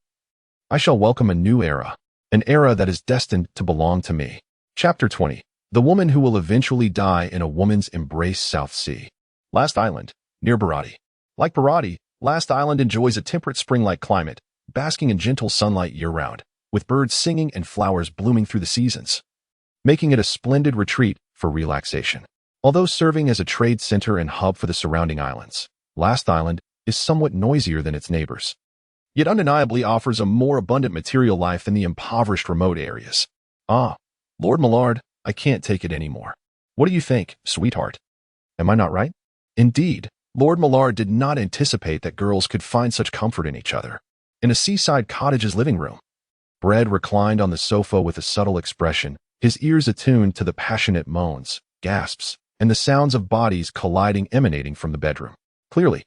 S1: I shall welcome a new era, an era that is destined to belong to me. Chapter 20. The woman who will eventually die in a woman's embrace. South Sea. Last Island, near Barati. Like Barati, Last Island enjoys a temperate spring-like climate, basking in gentle sunlight year-round, with birds singing and flowers blooming through the seasons, making it a splendid retreat for relaxation. Although serving as a trade center and hub for the surrounding islands, Last Island is somewhat noisier than its neighbors, yet undeniably offers a more abundant material life than the impoverished remote areas. Ah, Lord Millard, I can't take it anymore. What do you think, sweetheart? Am I not right? Indeed, Lord Millard did not anticipate that girls could find such comfort in each other. In a seaside cottage's living room, Bread reclined on the sofa with a subtle expression, his ears attuned to the passionate moans, gasps, and the sounds of bodies colliding emanating from the bedroom. Clearly,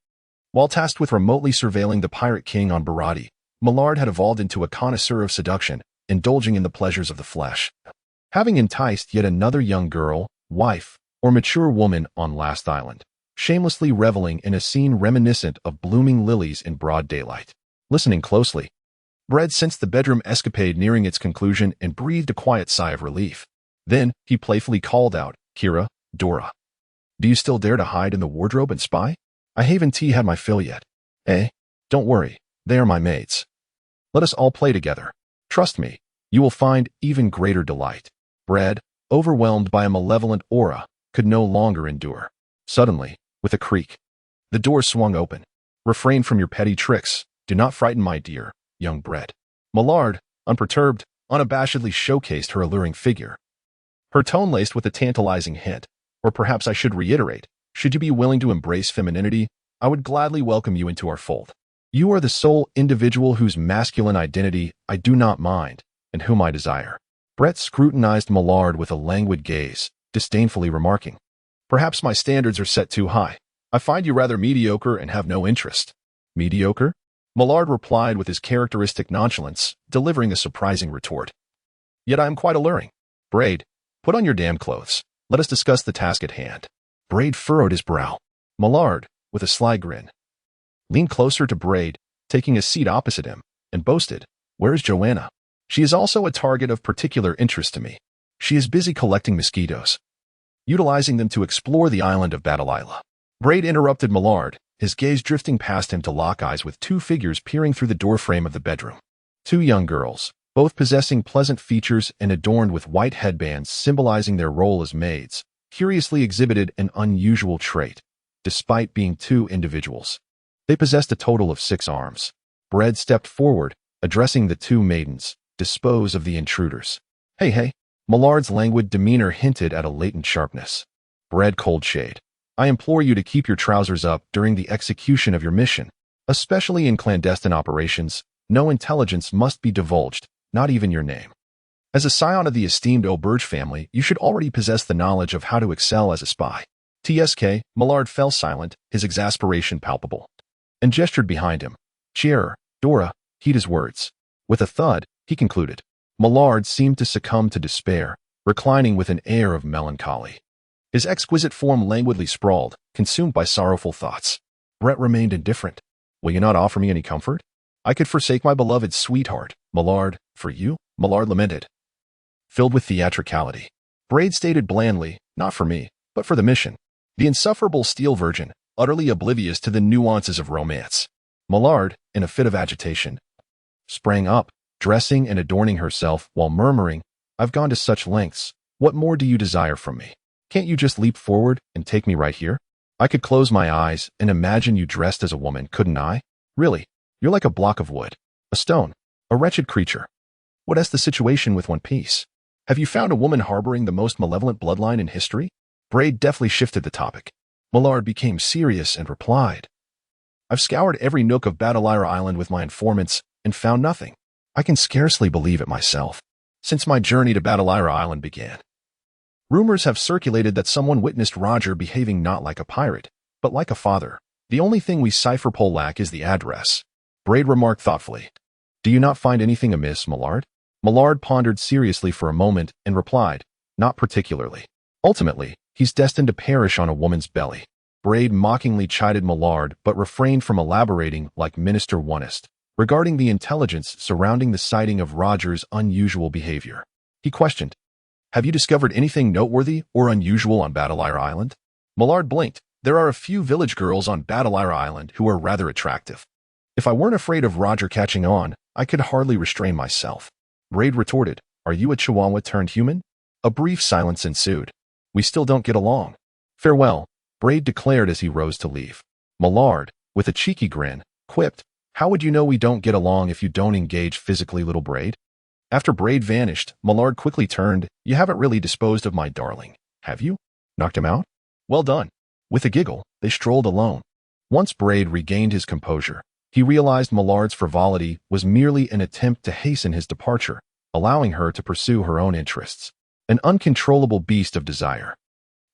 S1: while tasked with remotely surveilling the Pirate King on Barati, Millard had evolved into a connoisseur of seduction, indulging in the pleasures of the flesh. Having enticed yet another young girl, wife, or mature woman on Last Island, shamelessly reveling in a scene reminiscent of blooming lilies in broad daylight. Listening closely, Bread sensed the bedroom escapade nearing its conclusion and breathed a quiet sigh of relief. Then, he playfully called out, "Kira, Dora. Do you still dare to hide in the wardrobe and spy? I haven't had my fill yet. Eh? Don't worry, they are my mates. Let us all play together. Trust me, you will find even greater delight." Bread, overwhelmed by a malevolent aura, could no longer endure. Suddenly, with a creak, the door swung open. "Refrain from your petty tricks. Do not frighten my dear, young Bread." Millard, unperturbed, unabashedly showcased her alluring figure, her tone laced with a tantalizing hint. "Or perhaps I should reiterate, should you be willing to embrace femininity, I would gladly welcome you into our fold. You are the sole individual whose masculine identity I do not mind, and whom I desire." Brett scrutinized Millard with a languid gaze, disdainfully remarking, "Perhaps my standards are set too high. I find you rather mediocre and have no interest." "Mediocre?" Millard replied with his characteristic nonchalance, delivering a surprising retort. "Yet I am quite alluring. Braid, put on your damn clothes. Let us discuss the task at hand." Braid furrowed his brow. Millard, with a sly grin, leaned closer to Braid, taking a seat opposite him, and boasted, "Where is Joanna? She is also a target of particular interest to me. She is busy collecting mosquitoes, utilizing them to explore the island of Badalila." Braid interrupted Millard, his gaze drifting past him to lock eyes with two figures peering through the doorframe of the bedroom. Two young girls, both possessing pleasant features and adorned with white headbands symbolizing their role as maids, curiously exhibited an unusual trait. Despite being two individuals, they possessed a total of 6 arms. Bread stepped forward, addressing the two maidens, "Dispose of the intruders." Hey. Millard's languid demeanor hinted at a latent sharpness. Bread cold shade. "I implore you to keep your trousers up during the execution of your mission. Especially in clandestine operations, no intelligence must be divulged, not even your name. As a scion of the esteemed Auberge family, you should already possess the knowledge of how to excel as a spy." TSK, Millard fell silent, his exasperation palpable, and gestured behind him. "Cheer, Dora, heed his words." With a thud, he concluded. Millard seemed to succumb to despair, reclining with an air of melancholy. His exquisite form languidly sprawled, consumed by sorrowful thoughts. Brett remained indifferent. "Will you not offer me any comfort? I could forsake my beloved sweetheart, Millard, for you," Millard lamented, filled with theatricality. Braid stated blandly, "Not for me, but for the mission." The insufferable steel virgin, utterly oblivious to the nuances of romance. Millard, in a fit of agitation, sprang up, dressing and adorning herself while murmuring, "I've gone to such lengths. What more do you desire from me? Can't you just leap forward and take me right here? I could close my eyes and imagine you dressed as a woman, couldn't I? Really, you're like a block of wood, a stone, a wretched creature. What is the situation with One Piece? Have you found a woman harboring the most malevolent bloodline in history?" Braid deftly shifted the topic. Millard became serious and replied, "I've scoured every nook of Badalira Island with my informants and found nothing. I can scarcely believe it myself. Since my journey to Badalira Island began, rumors have circulated that someone witnessed Roger behaving not like a pirate, but like a father. The only thing we cipher lack is the address." Braid remarked thoughtfully, Do you not find anything amiss, Millard? Millard pondered seriously for a moment and replied, not particularly. Ultimately, he's destined to perish on a woman's belly. Braid mockingly chided Millard but refrained from elaborating like Minister Onest regarding the intelligence surrounding the sighting of Roger's unusual behavior. He questioned, have you discovered anything noteworthy or unusual on Battleira Island? Millard blinked. There are a few village girls on Battleira Island who are rather attractive. If I weren't afraid of Roger catching on, I could hardly restrain myself. Braid retorted, are you a Chihuahua turned human? A brief silence ensued. We still don't get along. Farewell, Braid declared as he rose to leave. Millard, with a cheeky grin, quipped, how would you know we don't get along if you don't engage physically, little Braid? After Braid vanished, Millard quickly turned, you haven't really disposed of my darling, have you? Knocked him out? Well done. With a giggle, they strolled alone. Once Braid regained his composure, he realized Millard's frivolity was merely an attempt to hasten his departure, allowing her to pursue her own interests. An uncontrollable beast of desire.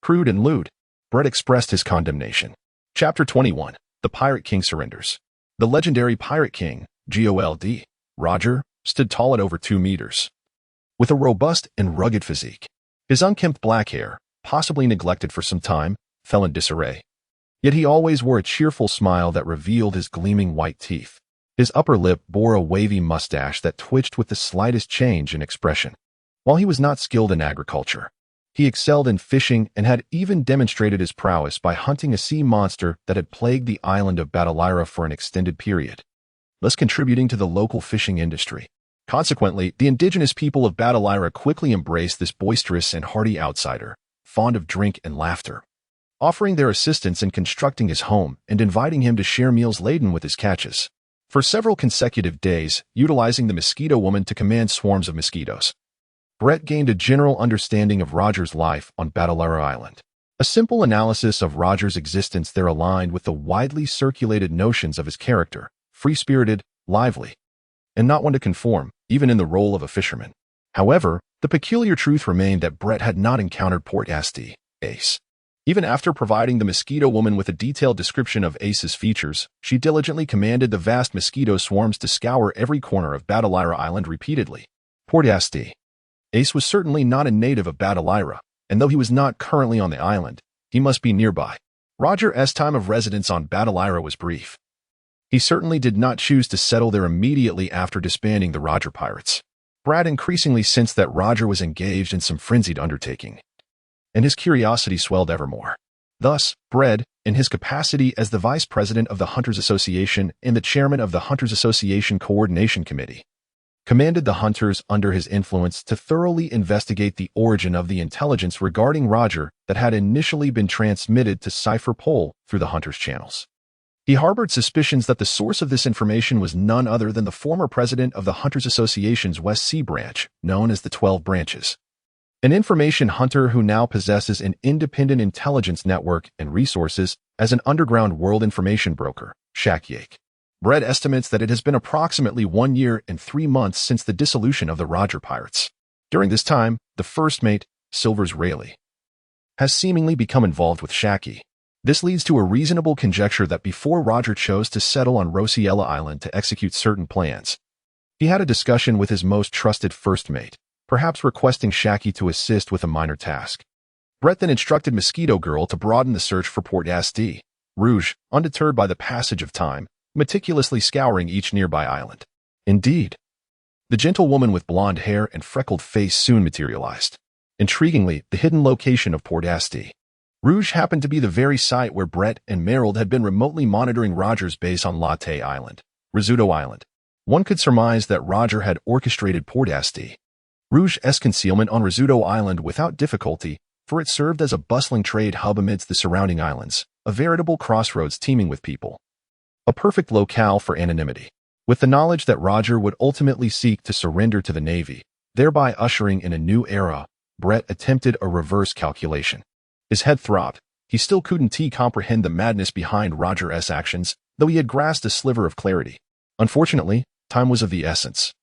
S1: Crude and lewd, Brett expressed his condemnation. Chapter 21. The Pirate King Surrenders. The legendary Pirate King, Gold, Roger, stood tall at over 2 meters. With a robust and rugged physique, his unkempt black hair, possibly neglected for some time, fell in disarray. Yet he always wore a cheerful smile that revealed his gleaming white teeth. His upper lip bore a wavy mustache that twitched with the slightest change in expression. While he was not skilled in agriculture, he excelled in fishing and had even demonstrated his prowess by hunting a sea monster that had plagued the island of Battleira for an extended period, thus contributing to the local fishing industry. Consequently, the indigenous people of Battleira quickly embraced this boisterous and hardy outsider, fond of drink and laughter, offering their assistance in constructing his home and inviting him to share meals laden with his catches. For several consecutive days, utilizing the Mosquito Woman to command swarms of mosquitoes, Brett gained a general understanding of Roger's life on Battleira Island. A simple analysis of Roger's existence there aligned with the widely circulated notions of his character, free-spirited, lively, and not one to conform, even in the role of a fisherman. However, the peculiar truth remained that Brett had not encountered Port Asti, Ace. Even after providing the Mosquito Woman with a detailed description of Ace's features, she diligently commanded the vast mosquito swarms to scour every corner of Battleira Island repeatedly. Port Asti. Ace was certainly not a native of Battleira, and though he was not currently on the island, he must be nearby. Roger's time of residence on Battleira was brief. He certainly did not choose to settle there immediately after disbanding the Roger Pirates. Brad increasingly sensed that Roger was engaged in some frenzied undertaking, and his curiosity swelled evermore. Thus, Brad, in his capacity as the Vice President of the Hunters Association and the Chairman of the Hunters Association Coordination Committee, commanded the Hunters under his influence to thoroughly investigate the origin of the intelligence regarding Roger that had initially been transmitted to Cipher Pole through the Hunters' channels. He harbored suspicions that the source of this information was none other than the former president of the Hunters Association's West Sea branch, known as the 12 Branches. An information hunter who now possesses an independent intelligence network and resources as an underground world information broker, Shakyake. Brett estimates that it has been approximately 1 year and 3 months since the dissolution of the Roger Pirates. During this time, the first mate, Silvers Rayleigh, has seemingly become involved with Shaky. This leads to a reasonable conjecture that before Roger chose to settle on Rosiella Island to execute certain plans, he had a discussion with his most trusted first mate, perhaps requesting Shaky to assist with a minor task. Brett then instructed Mosquito Girl to broaden the search for Port Asti. Rouge, undeterred by the passage of time, meticulously scouring each nearby island. Indeed, the gentle woman with blonde hair and freckled face soon materialized. Intriguingly, the hidden location of Port Asti. Rouge happened to be the very site where Brett and Merrill had been remotely monitoring Roger's base on Latte Island, Rizzuto Island. One could surmise that Roger had orchestrated Port Asti, Rouge's concealment on Rizzuto Island without difficulty, for it served as a bustling trade hub amidst the surrounding islands, a veritable crossroads teeming with people. A perfect locale for anonymity. With the knowledge that Roger would ultimately seek to surrender to the Navy, thereby ushering in a new era, Brett attempted a reverse calculation. His head throbbed. He still couldn't comprehend the madness behind Roger's actions, though he had grasped a sliver of clarity. Unfortunately, time was of the essence,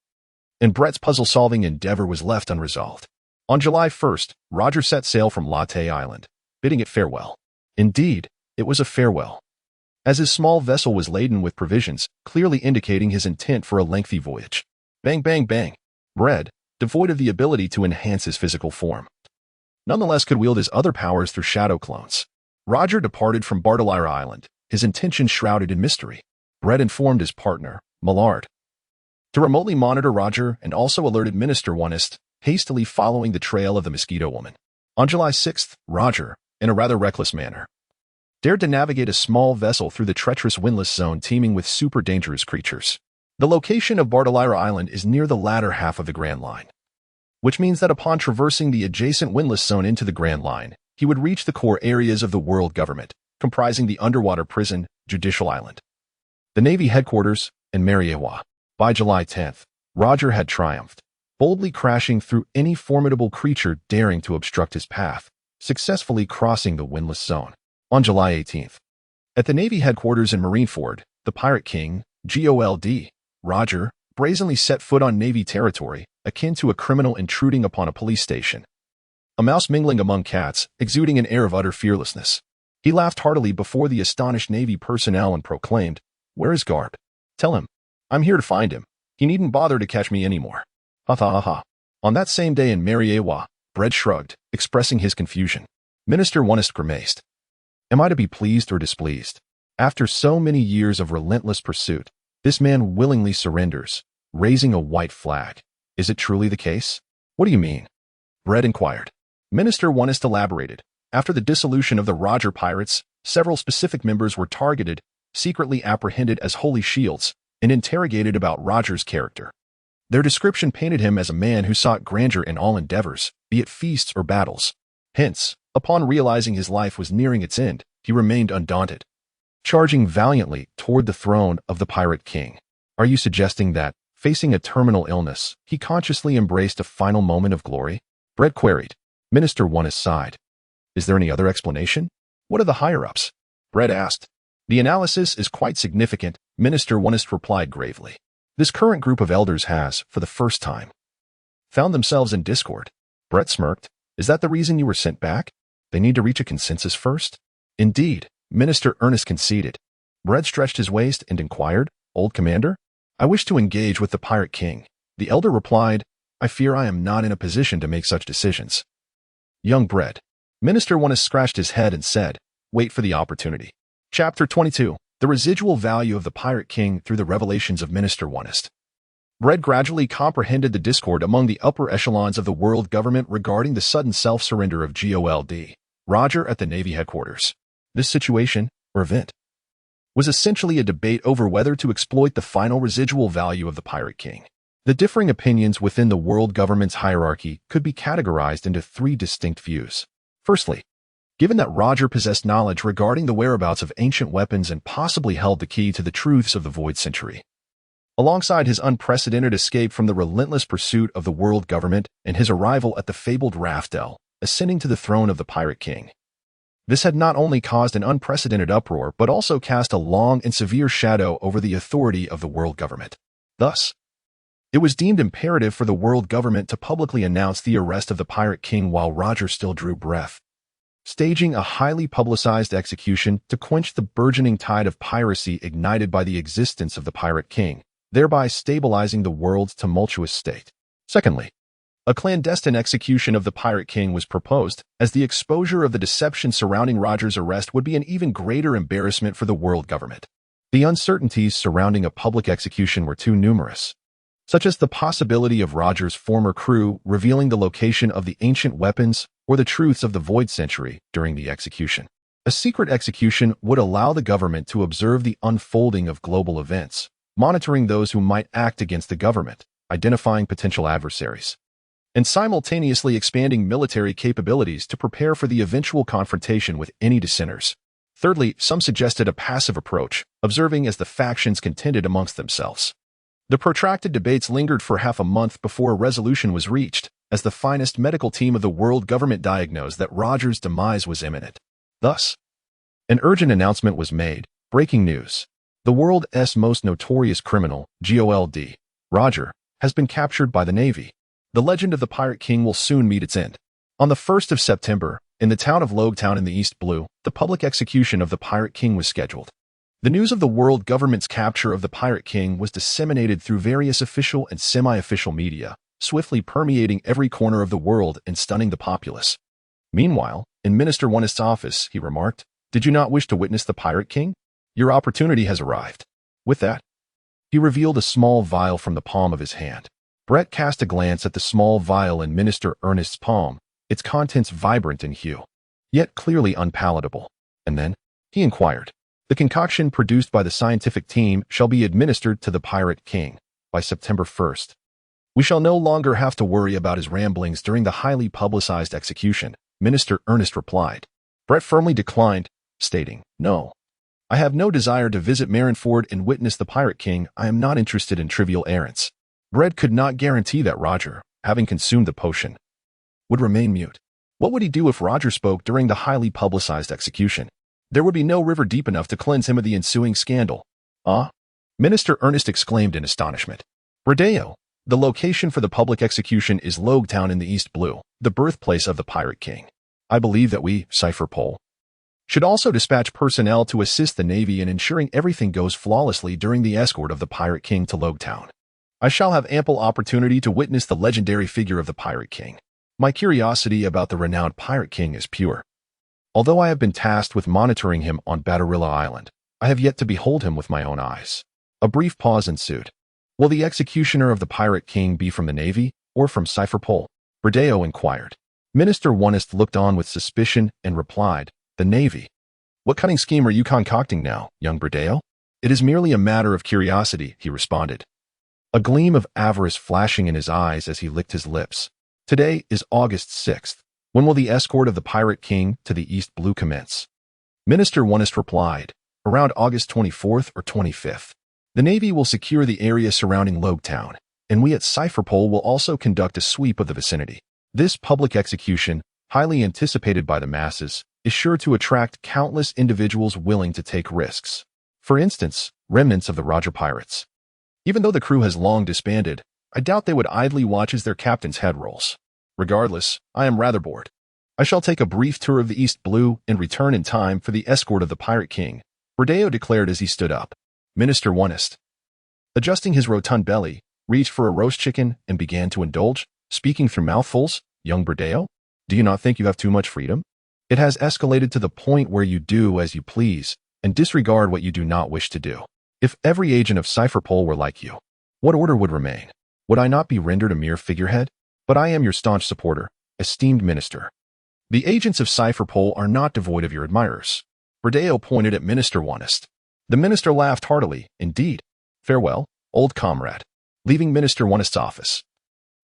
S1: and Brett's puzzle-solving endeavor was left unresolved. On July 1st, Roger set sail from Latte Island, bidding it farewell. Indeed, it was a farewell. as his small vessel was laden with provisions, clearly indicating his intent for a lengthy voyage. Bang, bang, bang. Bread, devoid of the ability to enhance his physical form, nonetheless could wield his other powers through shadow clones. Roger departed from Bartolira Island, his intentions shrouded in mystery. Bread informed his partner, Millard, to remotely monitor Roger and also alerted Minister Onest, hastily following the trail of the Mosquito Woman. On July 6th, Roger, in a rather reckless manner, dared to navigate a small vessel through the treacherous windless zone teeming with super dangerous creatures. The location of Bartolira Island is near the latter half of the Grand Line, which means that upon traversing the adjacent windless zone into the Grand Line, he would reach the core areas of the world government, comprising the underwater prison, Judicial Island, the Navy headquarters, and Mariewa. By July 10th, Roger had triumphed, boldly crashing through any formidable creature daring to obstruct his path, successfully crossing the windless zone. On July 18th, at the Navy headquarters in Marineford, the Pirate King, G.O.L.D., Roger, brazenly set foot on Navy territory, akin to a criminal intruding upon a police station. A mouse mingling among cats, exuding an air of utter fearlessness. He laughed heartily before the astonished Navy personnel and proclaimed, "Where is Garb? Tell him. I'm here to find him. He needn't bother to catch me anymore." Ha ha ha ha. On that same day in Mariewa, Bread shrugged, expressing his confusion. Minister Onest grimaced. Am I to be pleased or displeased? After so many years of relentless pursuit, this man willingly surrenders, raising a white flag. Is it truly the case? What do you mean? Bread inquired. Minister Onest elaborated. After the dissolution of the Roger Pirates, several specific members were targeted, secretly apprehended as holy shields, and interrogated about Roger's character. Their description painted him as a man who sought grandeur in all endeavors, be it feasts or battles. Hence, upon realizing his life was nearing its end, he remained undaunted, charging valiantly toward the throne of the Pirate King. Are you suggesting that, facing a terminal illness, he consciously embraced a final moment of glory? Bread queried. Minister Onest sighed. Is there any other explanation? What are the higher-ups? Bread asked. The analysis is quite significant, Minister Onest replied gravely. This current group of elders has, for the first time, found themselves in discord. Brett smirked. Is that the reason you were sent back? They need to reach a consensus first? Indeed, Minister Ernest conceded. Brett stretched his waist and inquired, Old Commander? I wish to engage with the Pirate King. The elder replied, I fear I am not in a position to make such decisions. Young Brett. Minister Onest scratched his head and said, wait for the opportunity. Chapter 22. The residual value of the Pirate King through the revelations of Minister Onest. Bread gradually comprehended the discord among the upper echelons of the world government regarding the sudden self-surrender of G.O.L.D. Roger at the Navy headquarters. This situation, or event, was essentially a debate over whether to exploit the final residual value of the Pirate King. The differing opinions within the world government's hierarchy could be categorized into three distinct views. Firstly, given that Roger possessed knowledge regarding the whereabouts of ancient weapons and possibly held the key to the truths of the Void Century, alongside his unprecedented escape from the relentless pursuit of the world government and his arrival at the fabled Raftel, ascending to the throne of the Pirate King. This had not only caused an unprecedented uproar but also cast a long and severe shadow over the authority of the world government. Thus, it was deemed imperative for the world government to publicly announce the arrest of the Pirate King while Roger still drew breath, staging a highly publicized execution to quench the burgeoning tide of piracy ignited by the existence of the Pirate King, thereby stabilizing the world's tumultuous state. Secondly, a clandestine execution of the Pirate King was proposed, as the exposure of the deception surrounding Roger's arrest would be an even greater embarrassment for the world government. The uncertainties surrounding a public execution were too numerous, such as the possibility of Roger's former crew revealing the location of the ancient weapons or the truths of the Void Century during the execution. A secret execution would allow the government to observe the unfolding of global events, monitoring those who might act against the government, identifying potential adversaries, and simultaneously expanding military capabilities to prepare for the eventual confrontation with any dissenters. Thirdly, some suggested a passive approach, observing as the factions contended amongst themselves. The protracted debates lingered for half a month before a resolution was reached, as the finest medical team of the world government diagnosed that Roger's demise was imminent. Thus, an urgent announcement was made. Breaking news. The world's most notorious criminal, G.O.L.D., Roger, has been captured by the Navy. The legend of the Pirate King will soon meet its end. On the 1st of September, in the town of Logetown in the East Blue, the public execution of the Pirate King was scheduled. The news of the world government's capture of the Pirate King was disseminated through various official and semi-official media, swiftly permeating every corner of the world and stunning the populace. Meanwhile, in Minister Wonist's office, he remarked, "Did you not wish to witness the Pirate King? Your opportunity has arrived." With that, he revealed a small vial from the palm of his hand. Brett cast a glance at the small vial in Minister Ernest's palm, its contents vibrant in hue, yet clearly unpalatable. And then, he inquired, "The concoction produced by the scientific team shall be administered to the Pirate King by September 1st. We shall no longer have to worry about his ramblings during the highly publicized execution," Minister Ernest replied. Brett firmly declined, stating, "No. I have no desire to visit Marineford and witness the Pirate King. I am not interested in trivial errands." Brett could not guarantee that Roger, having consumed the potion, would remain mute. What would he do if Roger spoke during the highly publicized execution? There would be no river deep enough to cleanse him of the ensuing scandal. "Ah?" Minister Ernest exclaimed in astonishment. "Bredeo, the location for the public execution is Town in the East Blue, the birthplace of the Pirate King. I believe that we, Cypherpole, should also dispatch personnel to assist the Navy in ensuring everything goes flawlessly during the escort of the Pirate King to Town. I shall have ample opportunity to witness the legendary figure of the Pirate King. My curiosity about the renowned Pirate King is pure. Although I have been tasked with monitoring him on Batarilla Island, I have yet to behold him with my own eyes." A brief pause ensued. "Will the executioner of the Pirate King be from the Navy or from Cypherpole?" Bredeo inquired. Minister Wonist looked on with suspicion and replied, "The Navy." "What cunning scheme are you concocting now, young Bredeo?" "It is merely a matter of curiosity," he responded, a gleam of avarice flashing in his eyes as he licked his lips. "Today is August 6th. When will the escort of the Pirate King to the East Blue commence?" Minister Wonist replied, "Around August 24th or 25th. The Navy will secure the area surrounding Town, and we at Cypherpole will also conduct a sweep of the vicinity. This public execution, highly anticipated by the masses, is sure to attract countless individuals willing to take risks. For instance, remnants of the Roger Pirates. Even though the crew has long disbanded, I doubt they would idly watch as their captain's head rolls. Regardless, I am rather bored. I shall take a brief tour of the East Blue and return in time for the escort of the Pirate King," Bredeo declared as he stood up. Minister Wonist, adjusting his rotund belly, reached for a roast chicken and began to indulge, speaking through mouthfuls. "Young Bredeo, do you not think you have too much freedom? It has escalated to the point where you do as you please and disregard what you do not wish to do. If every agent of Cypherpole were like you, what order would remain? Would I not be rendered a mere figurehead? But I am your staunch supporter, esteemed minister. The agents of Cypherpole are not devoid of your admirers." Bredeo pointed at Minister Wonist. The minister laughed heartily. "Indeed. Farewell, old comrade." Leaving Minister Wonist's office,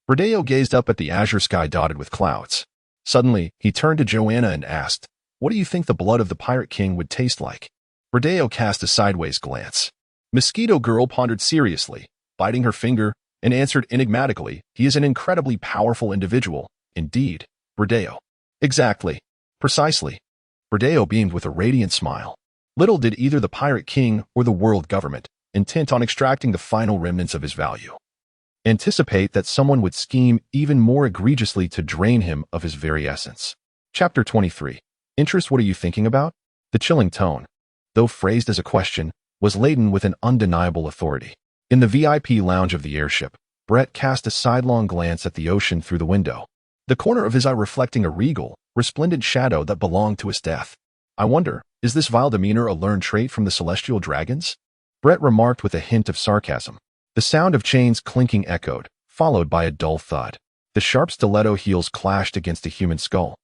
S1: Bredeo gazed up at the azure sky dotted with clouds. Suddenly, he turned to Joanna and asked, "What do you think the blood of the Pirate King would taste like?" Bredeo cast a sideways glance. Mosquito Girl pondered seriously, biting her finger, and answered enigmatically, "He is an incredibly powerful individual, indeed, Bredeo." "Exactly. Precisely." Bredeo beamed with a radiant smile. Little did either the Pirate King or the world government, intent on extracting the final remnants of his value, anticipate that someone would scheme even more egregiously to drain him of his very essence. Chapter 23. Interest. What are you thinking about? The chilling tone, though phrased as a question, was laden with an undeniable authority. In the VIP lounge of the airship, Brett cast a sidelong glance at the ocean through the window, the corner of his eye reflecting a regal, resplendent shadow that belonged to his death. "I wonder, is this vile demeanor a learned trait from the celestial dragons?" Brett remarked with a hint of sarcasm. The sound of chains clinking echoed, followed by a dull thud. The sharp stiletto heels clashed against a human skull,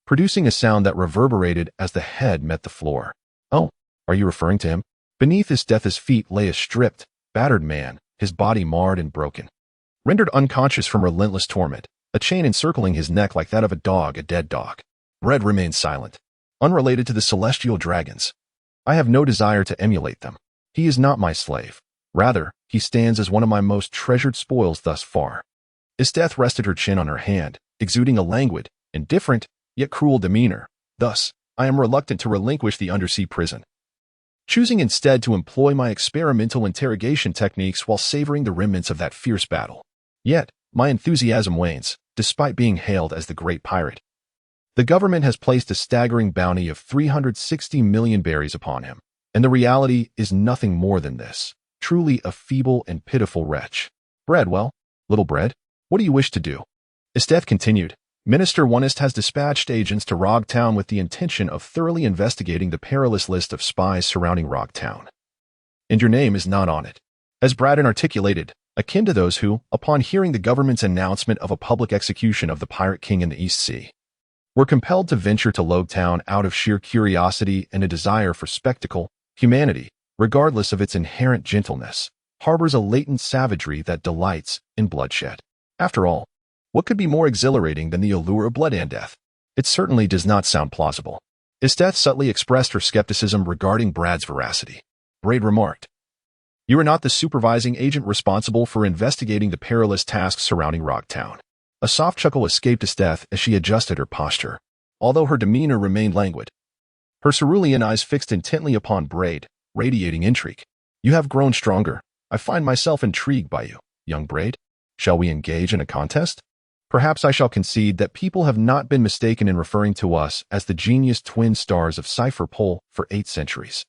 S1: producing a sound that reverberated as the head met the floor. "Oh, are you referring to him?" Beneath his death's feet lay a stripped, battered man, his body marred and broken, rendered unconscious from relentless torment, a chain encircling his neck like that of a dead dog. Brett remained silent. "Unrelated to the celestial dragons. I have no desire to emulate them. He is not my slave. Rather, he stands as one of my most treasured spoils thus far." Esteth rested her chin on her hand, exuding a languid, indifferent, yet cruel demeanor. "Thus, I am reluctant to relinquish the undersea prison, choosing instead to employ my experimental interrogation techniques while savoring the remnants of that fierce battle. Yet, my enthusiasm wanes, despite being hailed as the great pirate. The government has placed a staggering bounty of 360 million berries upon him, And the reality is nothing more than this. Truly a feeble and pitiful wretch. Bread, well, little bread, what do you wish to do? Isteth continued. Minister Onest has dispatched agents to Rog Town with the intention of thoroughly investigating the perilous list of spies surrounding Rog Town. And your name is not on it. As Braddon articulated, akin to those who, upon hearing the government's announcement of a public execution of the Pirate King in the East Sea, were compelled to venture to Log Town out of sheer curiosity and a desire for spectacle. Humanity, regardless of its inherent gentleness, harbors a latent savagery that delights in bloodshed. After all, what could be more exhilarating than the allure of blood and death? It certainly does not sound plausible. Isteth subtly expressed her skepticism regarding Brad's veracity. Braid remarked, You are not the supervising agent responsible for investigating the perilous tasks surrounding Rog Town. A soft chuckle escaped Isteth as she adjusted her posture, although her demeanor remained languid. Her cerulean eyes fixed intently upon Braid, radiating intrigue. You have grown stronger. I find myself intrigued by you, young Braid. Shall we engage in a contest? Perhaps I shall concede that people have not been mistaken in referring to us as the genius twin stars of Cipher Pol for 8 centuries.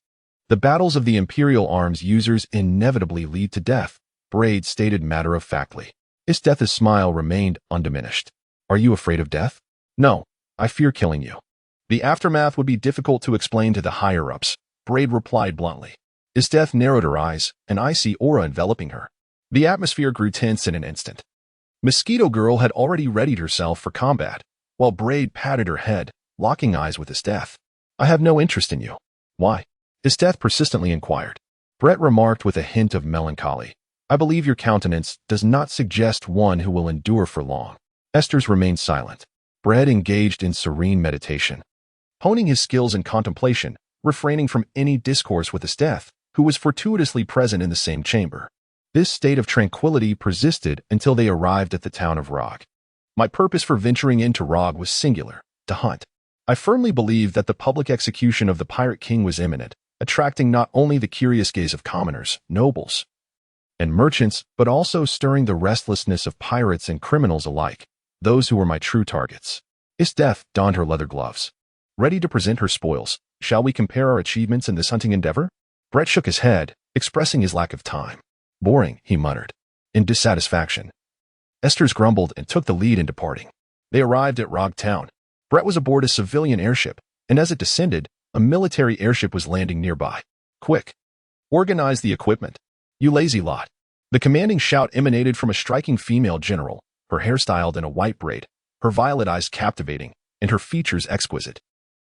S1: The battles of the Imperial arms users inevitably lead to death, Braid stated matter-of-factly. Isteth's smile remained undiminished. Are you afraid of death? No, I fear killing you. The aftermath would be difficult to explain to the higher-ups, Braid replied bluntly. Isteth narrowed her eyes, an icy aura enveloping her. The atmosphere grew tense in an instant. Mosquito Girl had already readied herself for combat, while Braid patted her head, locking eyes with Isteth. I have no interest in you. Why? Isteth persistently inquired. Brett remarked with a hint of melancholy. I believe your countenance does not suggest one who will endure for long. Esther's remained silent. Brett engaged in serene meditation, honing his skills in contemplation, refraining from any discourse with Isteth, who was fortuitously present in the same chamber. This state of tranquility persisted until they arrived at the town of Rog. My purpose for venturing into Rog was singular, to hunt. I firmly believed that the public execution of the Pirate King was imminent, attracting not only the curious gaze of commoners, nobles, and merchants, but also stirring the restlessness of pirates and criminals alike, those who were my true targets. Isteth donned her leather gloves. Ready to present her spoils, shall we compare our achievements in this hunting endeavor? Brett shook his head, expressing his lack of time. Boring, he muttered, in dissatisfaction. Esther's grumbled and took the lead in departing. They arrived at Rog Town. Brett was aboard a civilian airship, and as it descended, a military airship was landing nearby. Quick! Organize the equipment. You lazy lot. The commanding shout emanated from a striking female general, her hair styled in a white braid, her violet eyes captivating, and her features exquisite.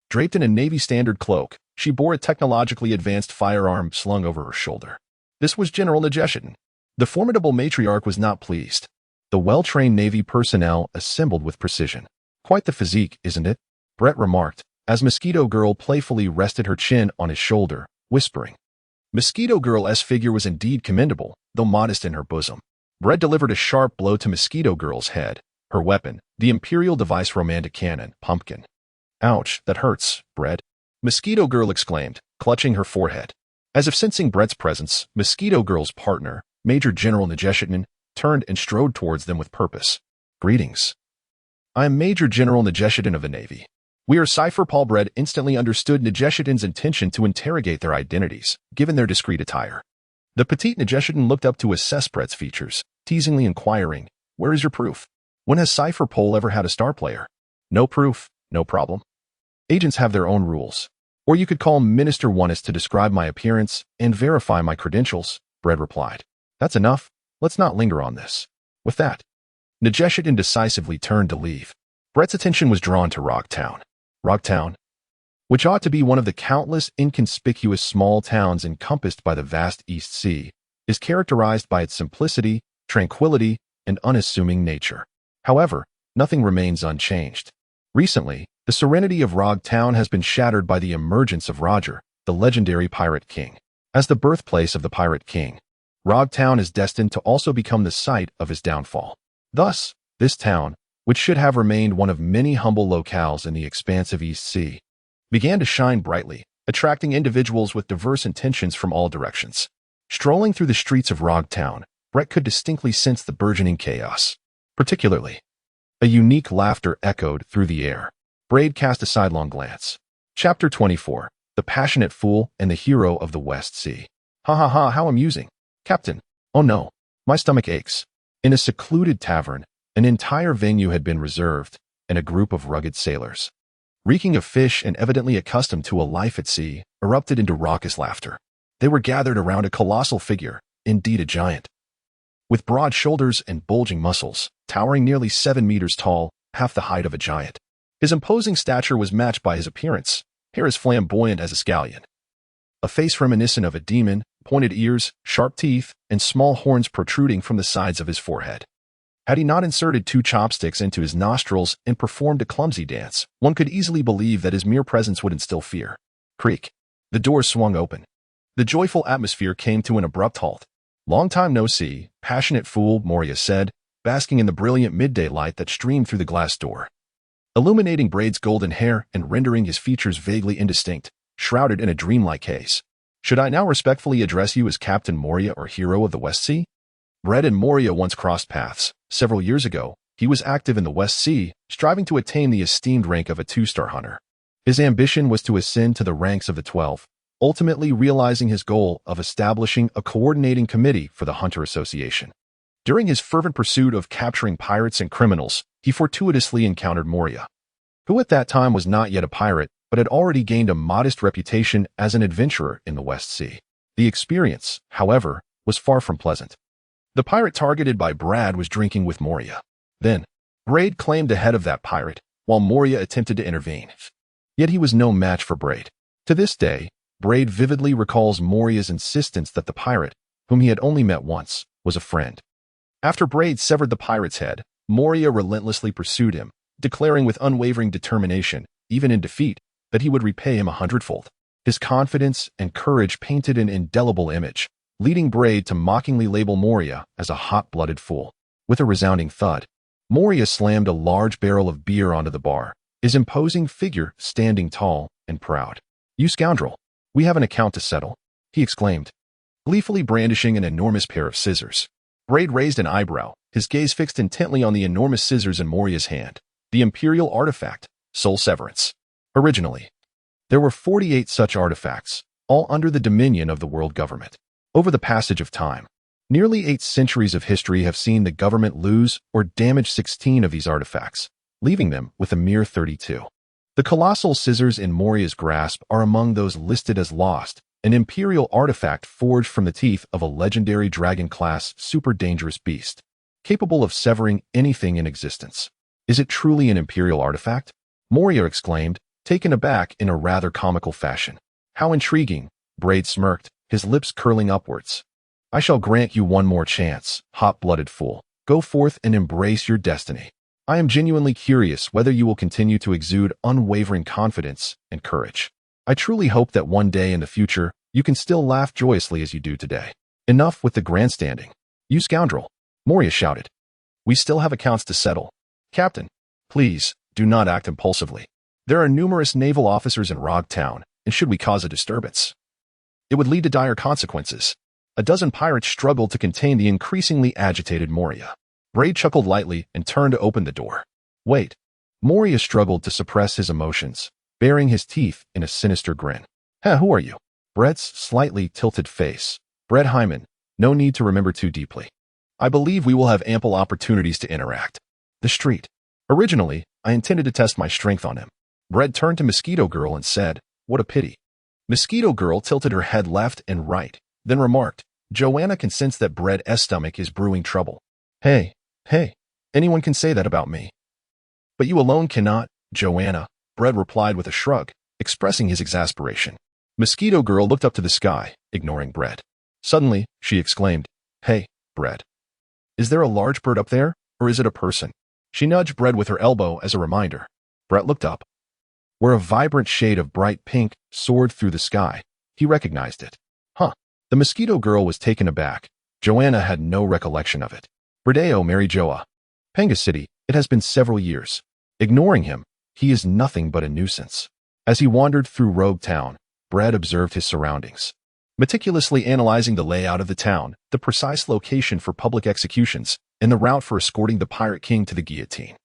S1: Draped in a Navy standard cloak, she bore a technologically advanced firearm slung over her shoulder. This was General Najeshitin. The formidable matriarch was not pleased. The well-trained Navy personnel assembled with precision. Quite the physique, isn't it? Brett remarked, as Mosquito Girl playfully rested her chin on his shoulder, whispering. Mosquito Girl's figure was indeed commendable, though modest in her bosom. Brett delivered a sharp blow to Mosquito Girl's head, her weapon, the Imperial Device Romantic Cannon, Pumpkin. Ouch, that hurts, Brett. Mosquito Girl exclaimed, clutching her forehead. As if sensing Brett's presence, Mosquito Girl's partner, Major General Najeshitin, turned and strode towards them with purpose. Greetings. I am Major General Najeshitin of the Navy. We are Cipher Pol. Brett instantly understood Najeshitin's intention to interrogate their identities, given their discreet attire. The petite Najeshitin looked up to assess Brett's features, teasingly inquiring, Where is your proof? When has Cipher Pol ever had a star player? No proof, no problem. Agents have their own rules. Or you could call Minister Onest to describe my appearance and verify my credentials, Brett replied. That's enough. Let's not linger on this. With that, Najeshitin decisively turned to leave. Brett's attention was drawn to Rog Town. Rog Town, which ought to be one of the countless inconspicuous small towns encompassed by the vast East Sea, is characterized by its simplicity, tranquility, and unassuming nature. However, nothing remains unchanged. Recently, the serenity of Rog Town has been shattered by the emergence of Roger, the legendary Pirate King. As the birthplace of the Pirate King, Rog Town is destined to also become the site of his downfall. Thus, this town, which should have remained one of many humble locales in the expansive East Sea, began to shine brightly, attracting individuals with diverse intentions from all directions. Strolling through the streets of Rog Town, Brett could distinctly sense the burgeoning chaos. Particularly, a unique laughter echoed through the air. Braid cast a sidelong glance. Chapter 24. the passionate fool and the hero of the West Sea. Ha ha ha, how amusing. Captain, oh no, my stomach aches. In a secluded tavern, an entire venue had been reserved, and a group of rugged sailors, reeking of fish and evidently accustomed to a life at sea, erupted into raucous laughter. They were gathered around a colossal figure, indeed a giant, with broad shoulders and bulging muscles, towering nearly 7 meters tall, half the height of a giant. His imposing stature was matched by his appearance, hair as flamboyant as a scallion, a face reminiscent of a demon, pointed ears, sharp teeth, and small horns protruding from the sides of his forehead. Had he not inserted 2 chopsticks into his nostrils and performed a clumsy dance, one could easily believe that his mere presence would instill fear. Creak. The doors swung open. The joyful atmosphere came to an abrupt halt. Long time no see, passionate fool, Moria said, basking in the brilliant midday light that streamed through the glass door, illuminating Braid's golden hair and rendering his features vaguely indistinct, shrouded in a dreamlike haze. Should I now respectfully address you as Captain Moria or hero of the West Sea? Braid and Moria once crossed paths. Several years ago, he was active in the West Sea, striving to attain the esteemed rank of a 2-star hunter. His ambition was to ascend to the ranks of the 12, ultimately realizing his goal of establishing a coordinating committee for the Hunter Association. During his fervent pursuit of capturing pirates and criminals, he fortuitously encountered Moria, who at that time was not yet a pirate, but had already gained a modest reputation as an adventurer in the West Sea. The experience, however, was far from pleasant. The pirate targeted by Braid was drinking with Moria. Then, Braid claimed the head of that pirate, while Moria attempted to intervene. Yet he was no match for Braid. To this day, Braid vividly recalls Moria's insistence that the pirate, whom he had only met once, was a friend. After Braid severed the pirate's head, Moria relentlessly pursued him, declaring with unwavering determination, even in defeat, that he would repay him 100-fold. His confidence and courage painted an indelible image, leading Braid to mockingly label Moria as a hot-blooded fool. With a resounding thud, Moria slammed a large barrel of beer onto the bar, his imposing figure standing tall and proud. "You scoundrel! We have an account to settle," he exclaimed, gleefully brandishing an enormous pair of scissors. Braid raised an eyebrow, his gaze fixed intently on the enormous scissors in Moria's hand, the imperial artifact, Soul Severance. Originally, there were 48 such artifacts, all under the dominion of the world government. Over the passage of time, nearly 8 centuries of history have seen the government lose or damage 16 of these artifacts, leaving them with a mere 32. The colossal scissors in Moria's grasp are among those listed as lost, an imperial artifact forged from the teeth of a legendary dragon-class super-dangerous beast, capable of severing anything in existence. "Is it truly an imperial artifact?" Moria exclaimed, taken aback in a rather comical fashion. "How intriguing," Braid smirked, his lips curling upwards. "I shall grant you one more chance, hot-blooded fool. Go forth and embrace your destiny. I am genuinely curious whether you will continue to exude unwavering confidence and courage. I truly hope that one day in the future, you can still laugh joyously as you do today. Enough with the grandstanding. You scoundrel," Moria shouted. "We still have accounts to settle. Captain, please, do not act impulsively. There are numerous naval officers in Rogue Town, and should we cause a disturbance, it would lead to dire consequences." A dozen pirates struggled to contain the increasingly agitated Moria. Braid chuckled lightly and turned to open the door. "Wait." Moria struggled to suppress his emotions, baring his teeth in a sinister grin. "Who are you?" Braid's slightly tilted face. "Braid Hyman, no need to remember too deeply. I believe we will have ample opportunities to interact." The street. "Originally, I intended to test my strength on him." Braid turned to Mosquito Girl and said, "What a pity." Mosquito Girl tilted her head left and right, then remarked, "Joanna can sense that Braid's stomach is brewing trouble." Hey, anyone can say that about me. But you alone cannot, Joanna," Braid replied with a shrug, expressing his exasperation. Mosquito Girl looked up to the sky, ignoring Braid. Suddenly, she exclaimed, "Hey, Braid. Is there a large bird up there, or is it a person?" She nudged Braid with her elbow as a reminder. Braid looked up. Where a vibrant shade of bright pink soared through the sky, he recognized it. The Mosquito Girl was taken aback. Joanna had no recollection of it. "Bradeo Mary Joa. Penga City, it has been several years. Ignoring him, he is nothing but a nuisance." As he wandered through Rogue Town, Braid observed his surroundings, meticulously analyzing the layout of the town, the precise location for public executions, and the route for escorting the Pirate King to the guillotine.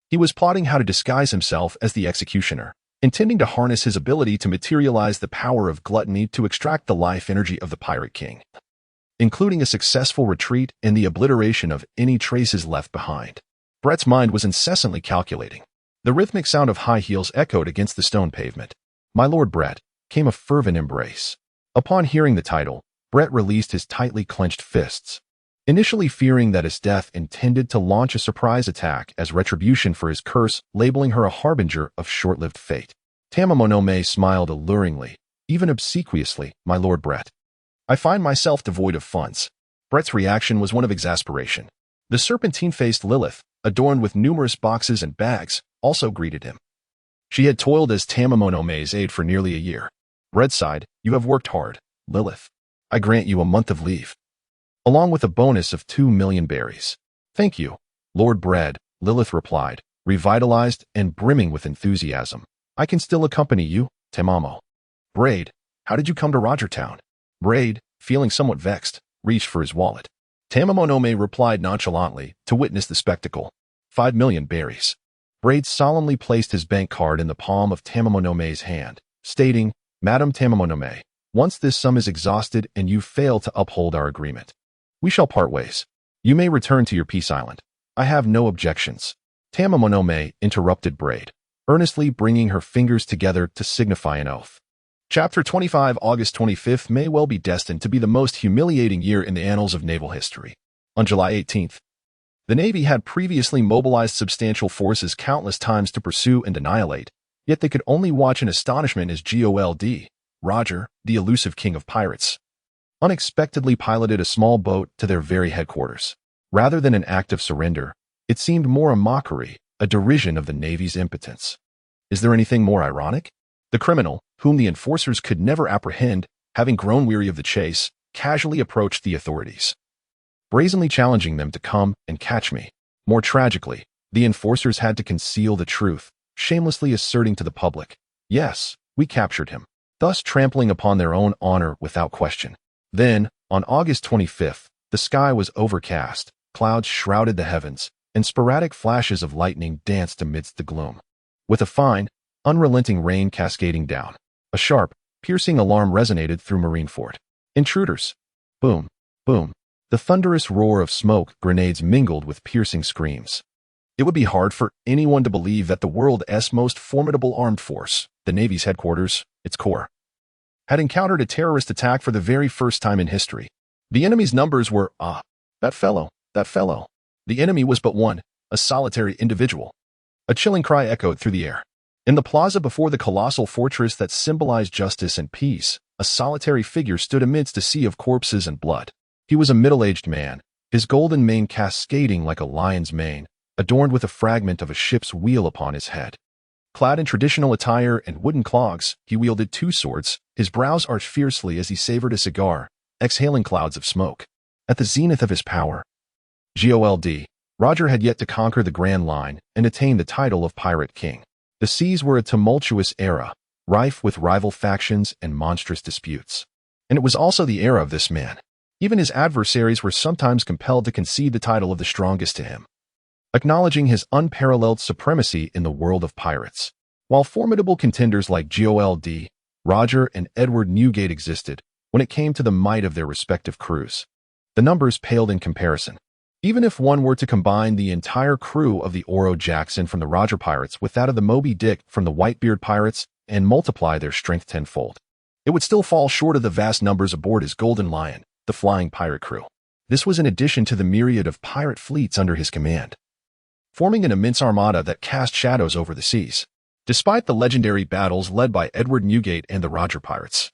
S1: He was plotting how to disguise himself as the executioner, intending to harness his ability to materialize the power of gluttony to extract the life energy of the Pirate King, including a successful retreat and the obliteration of any traces left behind. Brett's mind was incessantly calculating. The rhythmic sound of high heels echoed against the stone pavement. "My Lord Brett," came a fervent embrace. Upon hearing the title, Brett released his tightly clenched fists, initially fearing that his death intended to launch a surprise attack as retribution for his curse, labeling her a harbinger of short-lived fate. Tamamonome smiled alluringly, even obsequiously. "My Lord Brett, I find myself devoid of funds." Brett's reaction was one of exasperation. The serpentine-faced Lilith, adorned with numerous boxes and bags, also greeted him. She had toiled as Tamamonome's aide for nearly a year. Brett sighed. "You have worked hard, Lilith. I grant you a month of leave, along with a bonus of 2 million berries." "Thank you, Lord Bread," Lilith replied, revitalized and brimming with enthusiasm. "I can still accompany you, Tamamo." "Braid, how did you come to Rogertown?" Braid, feeling somewhat vexed, reached for his wallet. Tamamonome replied nonchalantly to witness the spectacle. 5 million berries. Braid solemnly placed his bank card in the palm of Tamamonome's hand, stating, "Madam Tamamonome, once this sum is exhausted and you fail to uphold our agreement, we shall part ways. You may return to your peace island. I have no objections." Tamamonome interrupted Braid, earnestly bringing her fingers together to signify an oath. Chapter 25, August 25th, may well be destined to be the most humiliating year in the annals of naval history. On July 18th, the Navy had previously mobilized substantial forces countless times to pursue and annihilate, yet they could only watch in astonishment as Gold, Roger, the elusive king of pirates, unexpectedly piloted a small boat to their very headquarters. Rather than an act of surrender, it seemed more a mockery, a derision of the Navy's impotence. Is there anything more ironic? The criminal, whom the enforcers could never apprehend, having grown weary of the chase, casually approached the authorities, brazenly challenging them to come and catch me. More tragically, the enforcers had to conceal the truth, shamelessly asserting to the public, "Yes, we captured him," thus trampling upon their own honor without question. Then, on August 25th, the sky was overcast, clouds shrouded the heavens, and sporadic flashes of lightning danced amidst the gloom. With a fine, unrelenting rain cascading down, a sharp, piercing alarm resonated through Marineford. "Intruders!" Boom, boom. The thunderous roar of smoke grenades mingled with piercing screams. It would be hard for anyone to believe that the world's most formidable armed force, the Navy's headquarters, its core, had encountered a terrorist attack for the very first time in history. The enemy's numbers were, that fellow. The enemy was but one, a solitary individual. A chilling cry echoed through the air. In the plaza before the colossal fortress that symbolized justice and peace, a solitary figure stood amidst a sea of corpses and blood. He was a middle-aged man, his golden mane cascading like a lion's mane, adorned with a fragment of a ship's wheel upon his head. Clad in traditional attire and wooden clogs, he wielded 2 swords, his brows arched fiercely as he savored a cigar, exhaling clouds of smoke. At the zenith of his power, Gold, Roger had yet to conquer the Grand Line and attain the title of Pirate King. The seas were a tumultuous era, rife with rival factions and monstrous disputes. And it was also the era of this man. Even his adversaries were sometimes compelled to concede the title of the strongest to him, acknowledging his unparalleled supremacy in the world of pirates. While formidable contenders like Gold, Roger, and Edward Newgate existed, when it came to the might of their respective crews, the numbers paled in comparison. Even if one were to combine the entire crew of the Oro Jackson from the Roger Pirates with that of the Moby Dick from the Whitebeard Pirates and multiply their strength tenfold, it would still fall short of the vast numbers aboard his Golden Lion, the flying pirate crew. This was in addition to the myriad of pirate fleets under his command, forming an immense armada that cast shadows over the seas. Despite the legendary battles led by Edward Newgate and the Roger Pirates,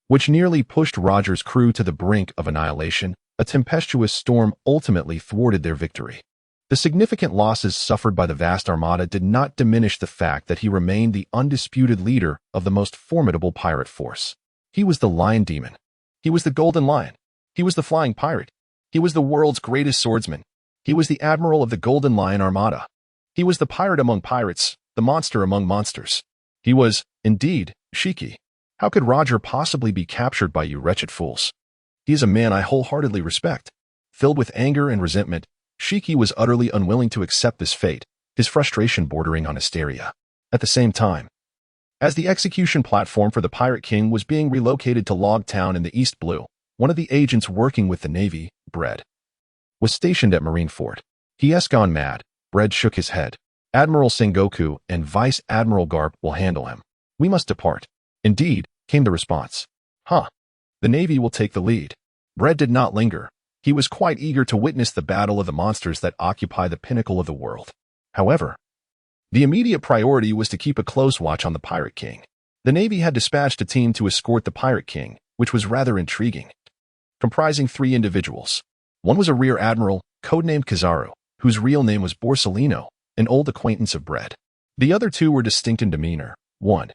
S1: which nearly pushed Roger's crew to the brink of annihilation, a tempestuous storm ultimately thwarted their victory. The significant losses suffered by the vast armada did not diminish the fact that he remained the undisputed leader of the most formidable pirate force. He was the Lion Demon. He was the Golden Lion. He was the Flying Pirate. He was the world's greatest swordsman. He was the Admiral of the Golden Lion Armada. He was the pirate among pirates, the monster among monsters. He was, indeed, Shiki. How could Roger possibly be captured by you wretched fools? He is a man I wholeheartedly respect. Filled with anger and resentment, Shiki was utterly unwilling to accept this fate, his frustration bordering on hysteria. At the same time, As the execution platform for the Pirate King was being relocated to Log Town in the East Blue, one of the agents working with the Navy, Bread, was stationed at Marineford. He gone mad. Bread shook his head. Admiral Sengoku and Vice Admiral Garp will handle him. We must depart. Indeed, came the response. Huh. The Navy will take the lead. Bread did not linger. He was quite eager to witness the battle of the monsters that occupy the pinnacle of the world. However, the immediate priority was to keep a close watch on the Pirate King. The Navy had dispatched a team to escort the Pirate King, which was rather intriguing. Comprising 3 individuals. One was a rear admiral, codenamed Kizaru, whose real name was Borsellino, an old acquaintance of Bread. The other 2 were distinct in demeanor. 1.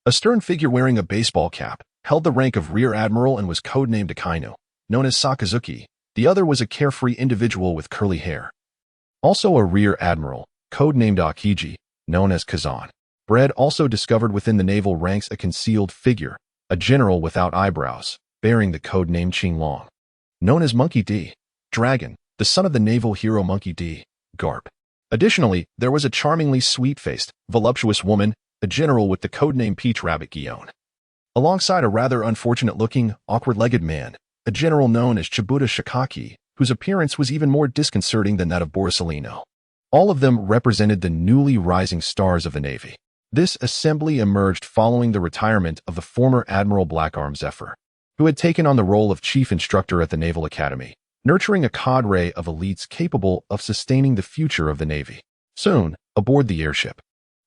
S1: A stern figure wearing a baseball cap, held the rank of rear admiral and was codenamed Akainu, known as Sakazuki. The other was a carefree individual with curly hair. Also a rear admiral, codenamed Akiji, known as Kazan. Bread also discovered within the naval ranks a concealed figure, a general without eyebrows, bearing the codename Qinglong, known as Monkey-D, Dragon, the son of the naval hero Monkey-D, Garp. Additionally, there was a charmingly sweet-faced, voluptuous woman, a general with the codename Peach Rabbit Guion, alongside a rather unfortunate-looking, awkward-legged man, a general known as Chibuta Shikaki, whose appearance was even more disconcerting than that of Borsellino. All of them represented the newly rising stars of the Navy. This assembly emerged following the retirement of the former Admiral Blackarm Zephyr, who had taken on the role of chief instructor at the Naval Academy, nurturing a cadre of elites capable of sustaining the future of the Navy. Soon, aboard the airship,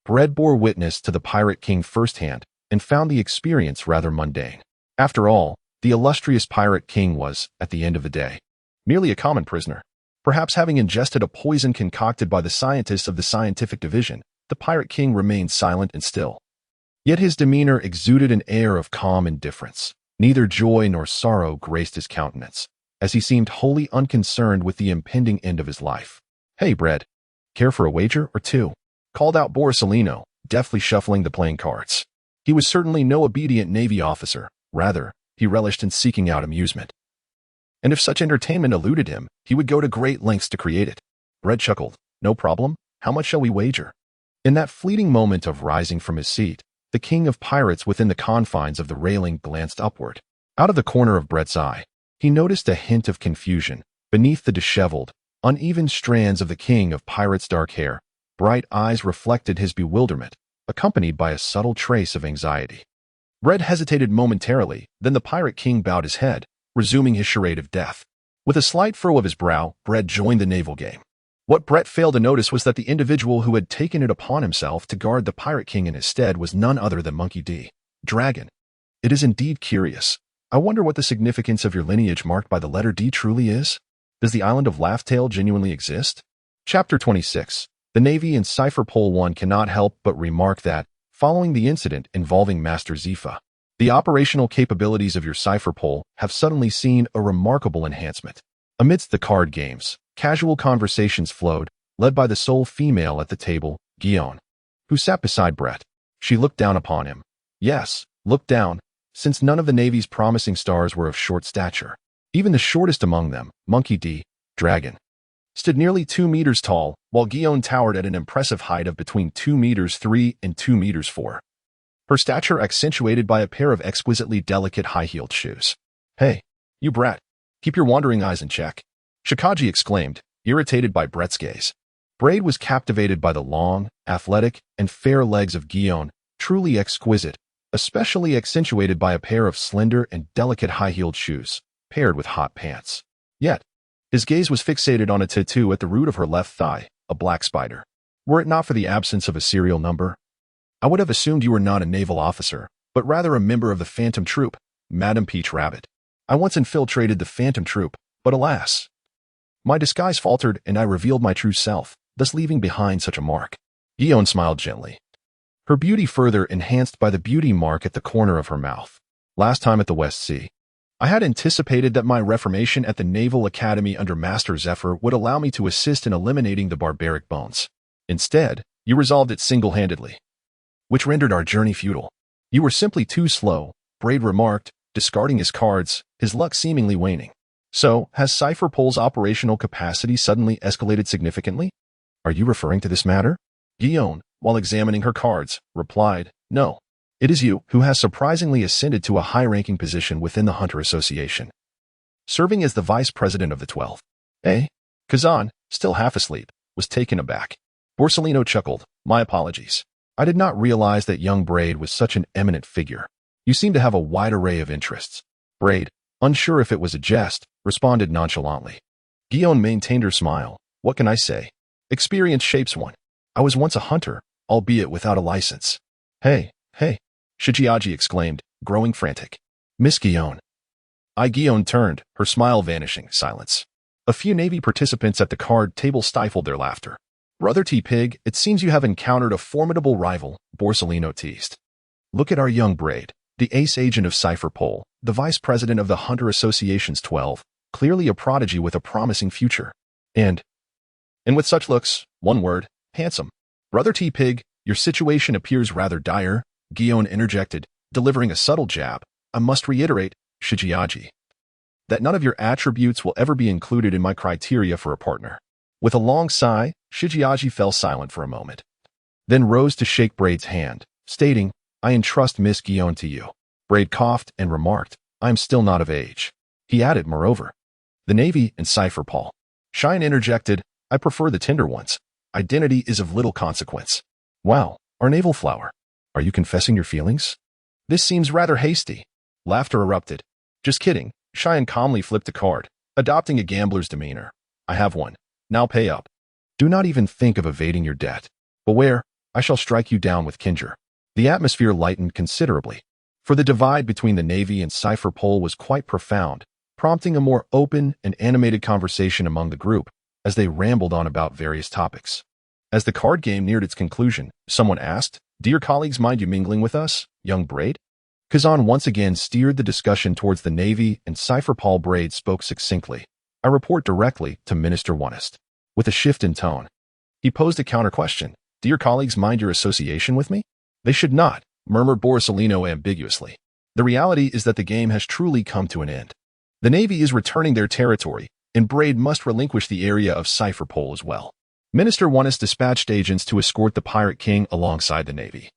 S1: Bread bore witness to the Pirate King firsthand and found the experience rather mundane. After all, the illustrious Pirate King was, at the end of the day, merely a common prisoner. Perhaps having ingested a poison concocted by the scientists of the scientific division, the Pirate King remained silent and still. Yet his demeanor exuded an air of calm indifference. Neither joy nor sorrow graced his countenance, as he seemed wholly unconcerned with the impending end of his life. Hey, Bread, care for a wager or 2? Called out Borsellino, deftly shuffling the playing cards. He was certainly no obedient Navy officer. Rather, he relished in seeking out amusement. And if such entertainment eluded him, he would go to great lengths to create it. Bread chuckled. No problem. How much shall we wager? In that fleeting moment of rising from his seat, the king of pirates within the confines of the railing glanced upward. Out of the corner of Brett's eye, he noticed a hint of confusion. Beneath the disheveled, uneven strands of the king of pirates' dark hair, bright eyes reflected his bewilderment, accompanied by a subtle trace of anxiety. Brett hesitated momentarily, then the Pirate King bowed his head, resuming his charade of death. With a slight furrow of his brow, Brett joined the naval game. What Brett failed to notice was that the individual who had taken it upon himself to guard the Pirate King in his stead was none other than Monkey-D, Dragon. It is indeed curious. I wonder what the significance of your lineage marked by the letter D truly is? Does the island of Laugh-Tale genuinely exist? Chapter 26. The Navy in Cipher Pole 1 cannot help but remark that, following the incident involving Master Zifa, the operational capabilities of your Cipher Pole have suddenly seen a remarkable enhancement. Amidst the card games, casual conversations flowed, led by the sole female at the table, Guion, who sat beside Brett. She looked down upon him. Yes, looked down, since none of the Navy's promising stars were of short stature. Even the shortest among them, Monkey-D, Dragon, stood nearly 2 meters tall, while Guion towered at an impressive height of between 2 meters 3 and 2 meters 4. Her stature accentuated by a pair of exquisitely delicate high-heeled shoes. Hey, you brat, keep your wandering eyes in check, Shikaji exclaimed, irritated by Brett's gaze. Braid was captivated by the long, athletic, and fair legs of Guion, truly exquisite, especially accentuated by a pair of slender and delicate high-heeled shoes, paired with hot pants. Yet, his gaze was fixated on a tattoo at the root of her left thigh, a black spider. Were it not for the absence of a serial number, I would have assumed you were not a naval officer, but rather a member of the Phantom Troop, Madam Peach Rabbit. I once infiltrated the Phantom Troop, but alas, my disguise faltered and I revealed my true self, thus leaving behind such a mark. Guion smiled gently, her beauty further enhanced by the beauty mark at the corner of her mouth. Last time at the West Sea, I had anticipated that my reformation at the Naval Academy under Master Zephyr would allow me to assist in eliminating the barbaric bones. Instead, you resolved it single-handedly, which rendered our journey futile. You were simply too slow, Braid remarked, discarding his cards, his luck seemingly waning. So, has Cipher Pole's operational capacity suddenly escalated significantly? Are you referring to this matter? Guion, while examining her cards, replied, No. It is you who has surprisingly ascended to a high-ranking position within the Hunter Association, serving as the vice president of the 12th. Eh? Kazan, still half asleep, was taken aback. Borsellino chuckled. My apologies. I did not realize that young Braid was such an eminent figure. You seem to have a wide array of interests. Braid, unsure if it was a jest, responded nonchalantly. Guillaume maintained her smile. What can I say? Experience shapes one. I was once a hunter, albeit without a license. Hey, Shichiaji exclaimed, growing frantic. Miss Guillaume. Guillaume turned, her smile vanishing. Silence. A few Navy participants at the card table stifled their laughter. Brother T-Pig, it seems you have encountered a formidable rival, Borsellino teased. Look at our young Braid, the ace agent of Cipher Pole, the vice president of the Hunter Association's 12, clearly a prodigy with a promising future. And with such looks, one word, handsome. Brother T-Pig, your situation appears rather dire, Guillaume interjected, delivering a subtle jab. I must reiterate, Shichiaji, that none of your attributes will ever be included in my criteria for a partner. With a long sigh, Shichiaji fell silent for a moment, then rose to shake Braid's hand, stating, I entrust Miss Guillaume to you. Braid coughed and remarked, I am still not of age. He added, moreover, the Navy and Cipher Paul. Cheyenne interjected, I prefer the tender ones. Identity is of little consequence. Wow, our naval flower. Are you confessing your feelings? This seems rather hasty. Laughter erupted. Just kidding. Cheyenne calmly flipped a card, adopting a gambler's demeanor. I have one. Now pay up. Do not even think of evading your debt. Beware, I shall strike you down with Kinger. The atmosphere lightened considerably, for the divide between the Navy and Cipher Pole was quite profound, prompting a more open and animated conversation among the group as they rambled on about various topics. As the card game neared its conclusion, someone asked, Do your colleagues mind you mingling with us, young Braid? Kazan once again steered the discussion towards the Navy, and Cipher Paul. Braid spoke succinctly. I report directly to Minister Wano. With a shift in tone, he posed a counter-question. Do your colleagues mind your association with me? They should not, murmured Borsellino ambiguously. The reality is that the game has truly come to an end. The Navy is returning their territory, and Braid must relinquish the area of Cipher Pole as well. Minister Wano dispatched agents to escort the Pirate King alongside the Navy.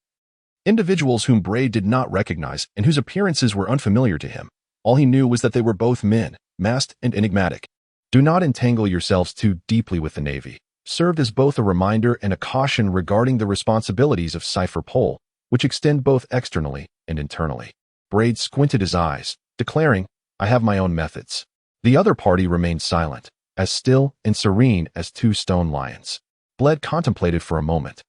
S1: Individuals whom Braid did not recognize and whose appearances were unfamiliar to him. All he knew was that they were both men, masked and enigmatic. Do not entangle yourselves too deeply with the Navy, served as both a reminder and a caution regarding the responsibilities of Cipher Pole, which extend both externally and internally. Braid squinted his eyes, declaring, I have my own methods. The other party remained silent, as still and serene as two stone lions. Bled contemplated for a moment,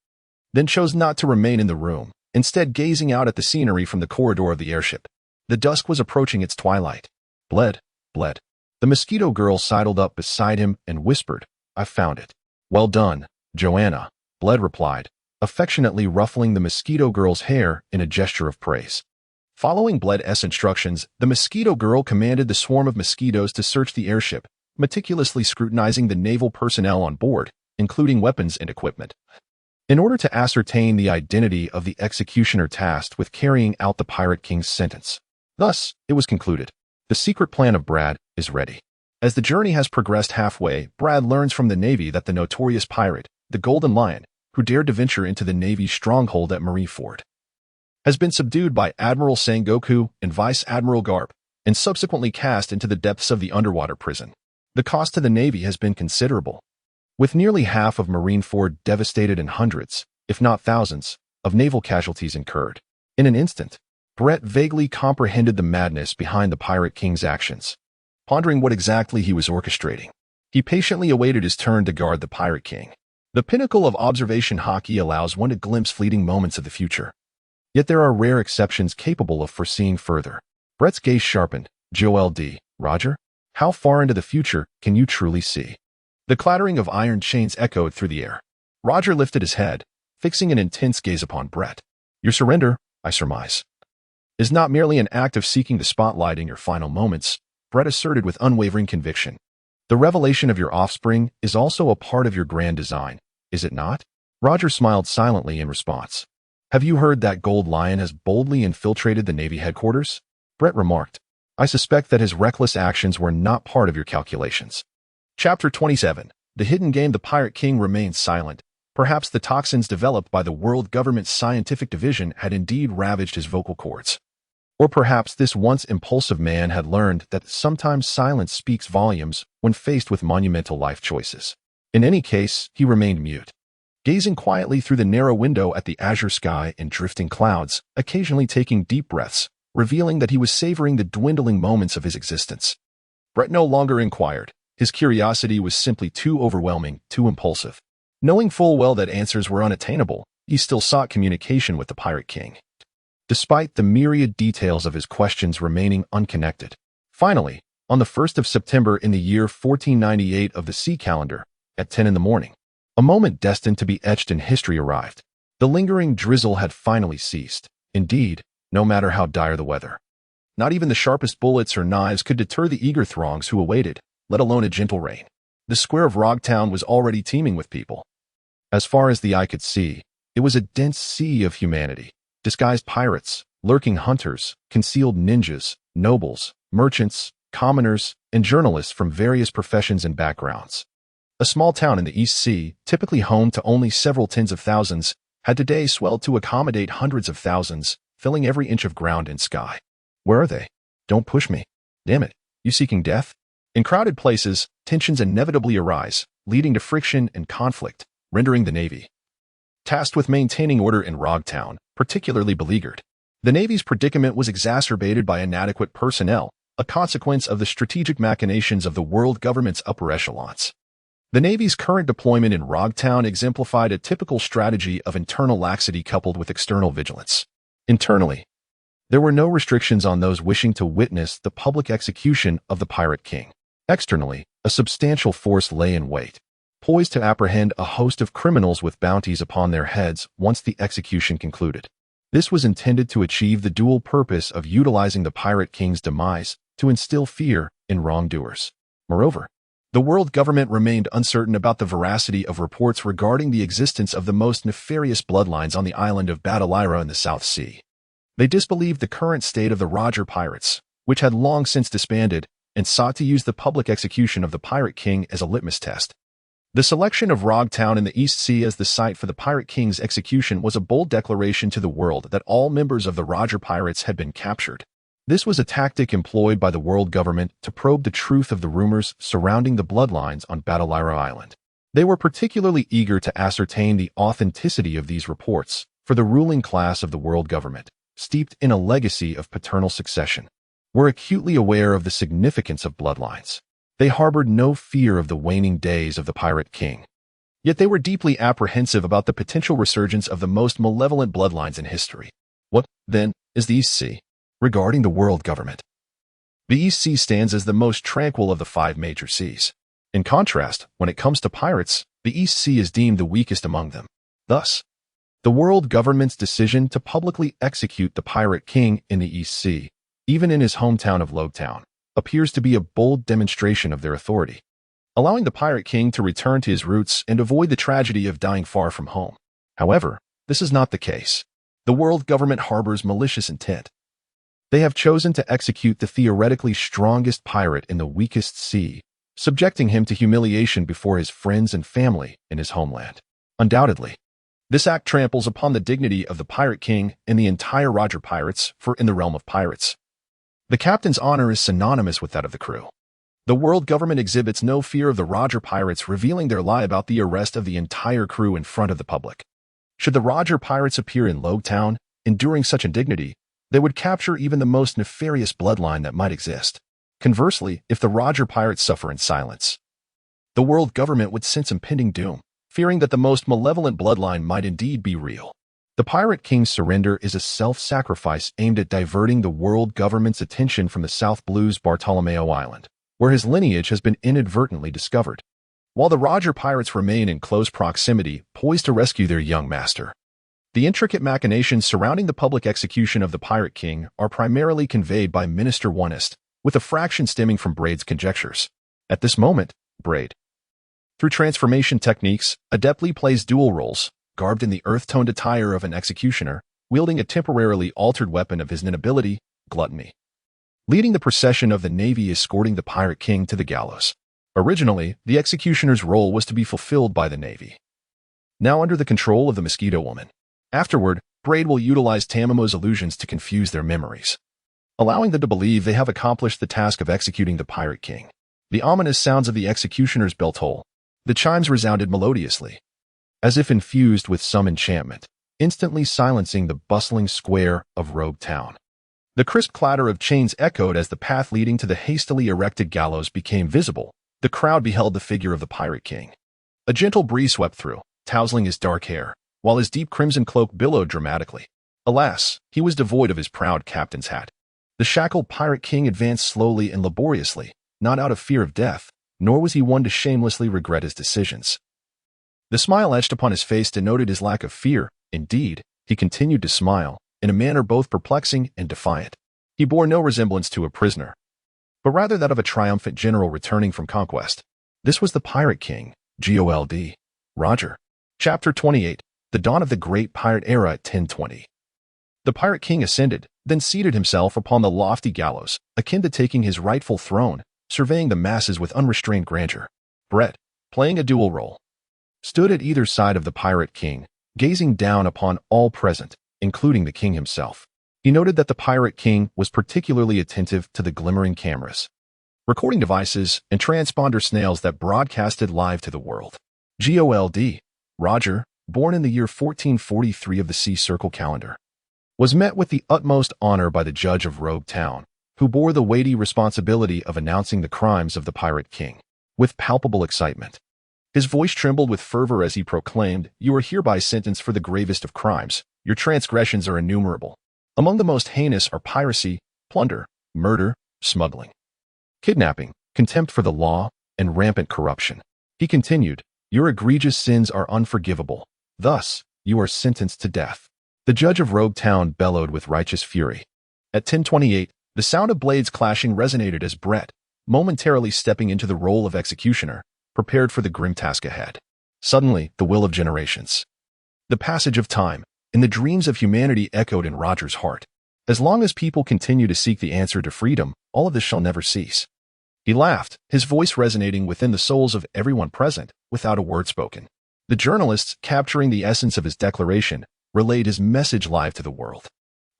S1: then chose not to remain in the room, instead gazing out at the scenery from the corridor of the airship. The dusk was approaching its twilight. Bled. The mosquito girl sidled up beside him and whispered, I've found it. Well done, Joanna, Bled replied, affectionately ruffling the mosquito girl's hair in a gesture of praise. Following Bled's instructions, the mosquito girl commanded the swarm of mosquitoes to search the airship, meticulously scrutinizing the naval personnel on board, including weapons and equipment, in order to ascertain the identity of the executioner tasked with carrying out the Pirate King's sentence. Thus, it was concluded, the secret plan of Brad is ready. As the journey has progressed halfway, Brad learns from the Navy that the notorious pirate, the Golden Lion, who dared to venture into the Navy's stronghold at Marineford, has been subdued by Admiral Sengoku and Vice Admiral Garp, and subsequently cast into the depths of the underwater prison. The cost to the Navy has been considerable, with nearly half of Marineford devastated and hundreds, if not thousands, of naval casualties incurred. In an instant, Brett vaguely comprehended the madness behind the Pirate King's actions. Pondering what exactly he was orchestrating, he patiently awaited his turn to guard the Pirate King. The pinnacle of observation hockey allows one to glimpse fleeting moments of the future. Yet there are rare exceptions capable of foreseeing further. Brett's gaze sharpened. Joel D. Roger? How far into the future can you truly see? The clattering of iron chains echoed through the air. Roger lifted his head, fixing an intense gaze upon Brett. Your surrender, I surmise, is not merely an act of seeking the spotlight in your final moments, Brett asserted with unwavering conviction. The revelation of your offspring is also a part of your grand design, is it not? Roger smiled silently in response. Have you heard that Gold Lion has boldly infiltrated the Navy headquarters? Brett remarked. I suspect that his reckless actions were not part of your calculations. Chapter 27. The hidden game. The Pirate King remained silent, Perhaps the toxins developed by the world government's scientific division had indeed ravaged his vocal cords. Or perhaps this once impulsive man had learned that sometimes silence speaks volumes when faced with monumental life choices. In any case, he remained mute, gazing quietly through the narrow window at the azure sky and drifting clouds, occasionally taking deep breaths, revealing that he was savoring the dwindling moments of his existence. Brett no longer inquired. His curiosity was simply too overwhelming, too impulsive. Knowing full well that answers were unattainable, he still sought communication with the Pirate King, despite the myriad details of his questions remaining unconnected. Finally, on the 1st of September in the year 1498 of the sea calendar, at 10 in the morning, a moment destined to be etched in history arrived. The lingering drizzle had finally ceased. Indeed, no matter how dire the weather, not even the sharpest bullets or knives could deter the eager throngs who awaited, let alone a gentle rain. The square of Rogtown was already teeming with people. As far as the eye could see, it was a dense sea of humanity. Disguised pirates, lurking hunters, concealed ninjas, nobles, merchants, commoners, and journalists from various professions and backgrounds. A small town in the East Sea, typically home to only several tens of thousands, had today swelled to accommodate hundreds of thousands, filling every inch of ground and sky. Where are they? Don't push me. Damn it. You seeking death? In crowded places, tensions inevitably arise, leading to friction and conflict, rendering the Navy, tasked with maintaining order in Rogtown, particularly beleaguered. The Navy's predicament was exacerbated by inadequate personnel, a consequence of the strategic machinations of the world government's upper echelons. The Navy's current deployment in Rogtown exemplified a typical strategy of internal laxity coupled with external vigilance. Internally, there were no restrictions on those wishing to witness the public execution of the Pirate King. Externally, a substantial force lay in wait, poised to apprehend a host of criminals with bounties upon their heads once the execution concluded. This was intended to achieve the dual purpose of utilizing the Pirate King's demise to instill fear in wrongdoers. Moreover, the world government remained uncertain about the veracity of reports regarding the existence of the most nefarious bloodlines on the island of Battleira in the South Sea. They disbelieved the current state of the Roger pirates, which had long since disbanded, and sought to use the public execution of the Pirate King as a litmus test. The selection of Rogtown in the East Sea as the site for the Pirate King's execution was a bold declaration to the world that all members of the Roger pirates had been captured. This was a tactic employed by the world government to probe the truth of the rumors surrounding the bloodlines on Battleira Island. They were particularly eager to ascertain the authenticity of these reports, for the ruling class of the world government, steeped in a legacy of paternal succession, were acutely aware of the significance of bloodlines. They harbored no fear of the waning days of the Pirate King. Yet they were deeply apprehensive about the potential resurgence of the most malevolent bloodlines in history. What, then, is the East Sea? Regarding the world government, the East Sea stands as the most tranquil of the 5 major seas. In contrast, when it comes to pirates, the East Sea is deemed the weakest among them. Thus, the world government's decision to publicly execute the Pirate King in the East Sea, even in his hometown of Logtown, appears to be a bold demonstration of their authority, allowing the Pirate King to return to his roots and avoid the tragedy of dying far from home. However, this is not the case. The world government harbors malicious intent. They have chosen to execute the theoretically strongest pirate in the weakest sea, subjecting him to humiliation before his friends and family in his homeland. Undoubtedly, this act tramples upon the dignity of the Pirate King and the entire Roger pirates, for in the realm of pirates, the captain's honor is synonymous with that of the crew. The world government exhibits no fear of the Roger pirates revealing their lie about the arrest of the entire crew in front of the public. Should the Roger pirates appear in Logtown, enduring such indignity, they would capture even the most nefarious bloodline that might exist. Conversely, if the Roger pirates suffer in silence, the world government would sense impending doom, fearing that the most malevolent bloodline might indeed be real. The Pirate King's surrender is a self-sacrifice aimed at diverting the world government's attention from the South Blues Bartolomeo Island, where his lineage has been inadvertently discovered, while the Roger pirates remain in close proximity, poised to rescue their young master. The intricate machinations surrounding the public execution of the Pirate King are primarily conveyed by Minister Onest, with a fraction stemming from Braid's conjectures. At this moment, Braid, through transformation techniques, adeptly plays dual roles, garbed in the earth-toned attire of an executioner, wielding a temporarily altered weapon of his ability, gluttony, leading the procession of the Navy escorting the Pirate King to the gallows. Originally, the executioner's role was to be fulfilled by the Navy, now under the control of the Mosquito Woman. Afterward, Braid will utilize Tamamo's illusions to confuse their memories, allowing them to believe they have accomplished the task of executing the Pirate King. The ominous sounds of the executioner's bell toll. The chimes resounded melodiously, as if infused with some enchantment, instantly silencing the bustling square of Rogue Town. The crisp clatter of chains echoed as the path leading to the hastily erected gallows became visible. The crowd beheld the figure of the Pirate King. A gentle breeze swept through, tousling his dark hair, while his deep crimson cloak billowed dramatically. Alas, he was devoid of his proud captain's hat. The shackled Pirate King advanced slowly and laboriously, not out of fear of death, nor was he one to shamelessly regret his decisions. The smile etched upon his face denoted his lack of fear. Indeed, he continued to smile, in a manner both perplexing and defiant. He bore no resemblance to a prisoner, but rather that of a triumphant general returning from conquest. This was the Pirate King, G.O.L.D. Roger. Chapter 28. The Dawn of the Great Pirate Era at 1020. The Pirate King ascended, then seated himself upon the lofty gallows, akin to taking his rightful throne, surveying the masses with unrestrained grandeur. Brett, playing a dual role, stood at either side of the Pirate King, gazing down upon all present, including the king himself. He noted that the Pirate King was particularly attentive to the glimmering cameras, recording devices, and transponder snails that broadcasted live to the world. G.O.L.D. Roger, born in the year 1443 of the Sea Circle calendar, was met with the utmost honor by the judge of Rogue Town, who bore the weighty responsibility of announcing the crimes of the Pirate King. With palpable excitement, his voice trembled with fervor as he proclaimed, "You are hereby sentenced for the gravest of crimes. Your transgressions are innumerable. Among the most heinous are piracy, plunder, murder, smuggling, kidnapping, contempt for the law, and rampant corruption." He continued, "Your egregious sins are unforgivable. Thus, you are sentenced to death." The judge of Rogue Town bellowed with righteous fury. At 1028, the sound of blades clashing resonated as Brett, momentarily stepping into the role of executioner, prepared for the grim task ahead. Suddenly, the will of generations, the passage of time, and the dreams of humanity echoed in Roger's heart. As long as people continue to seek the answer to freedom, all of this shall never cease. He laughed, his voice resonating within the souls of everyone present, without a word spoken. The journalists, capturing the essence of his declaration, relayed his message live to the world.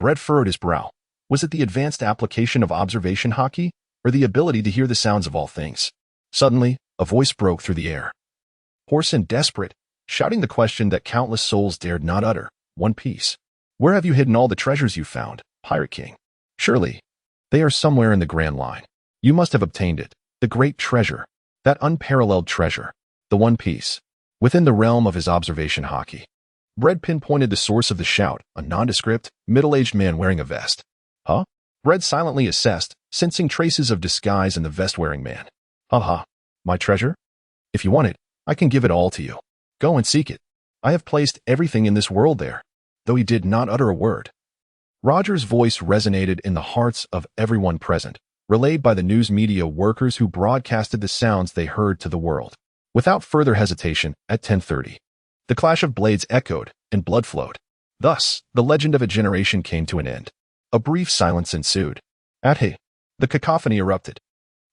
S1: Brett furrowed his brow. Was it the advanced application of observation hockey, or the ability to hear the sounds of all things? Suddenly, a voice broke through the air, hoarse and desperate, shouting the question that countless souls dared not utter. One Piece. Where have you hidden all the treasures you found, Pirate King? Surely, they are somewhere in the Grand Line. You must have obtained it, the great treasure, that unparalleled treasure, the One Piece, within the realm of his observation hockey. Brett pinpointed the source of the shout, a nondescript, middle-aged man wearing a vest. Huh? Brett silently assessed, sensing traces of disguise in the vest-wearing man. Ha. My treasure? If you want it, I can give it all to you. Go and seek it. I have placed everything in this world there. Though he did not utter a word, Roger's voice resonated in the hearts of everyone present, relayed by the news media workers who broadcasted the sounds they heard to the world. Without further hesitation, at 10:30, the clash of blades echoed and blood flowed. Thus, the legend of a generation came to an end. A brief silence ensued. The cacophony erupted.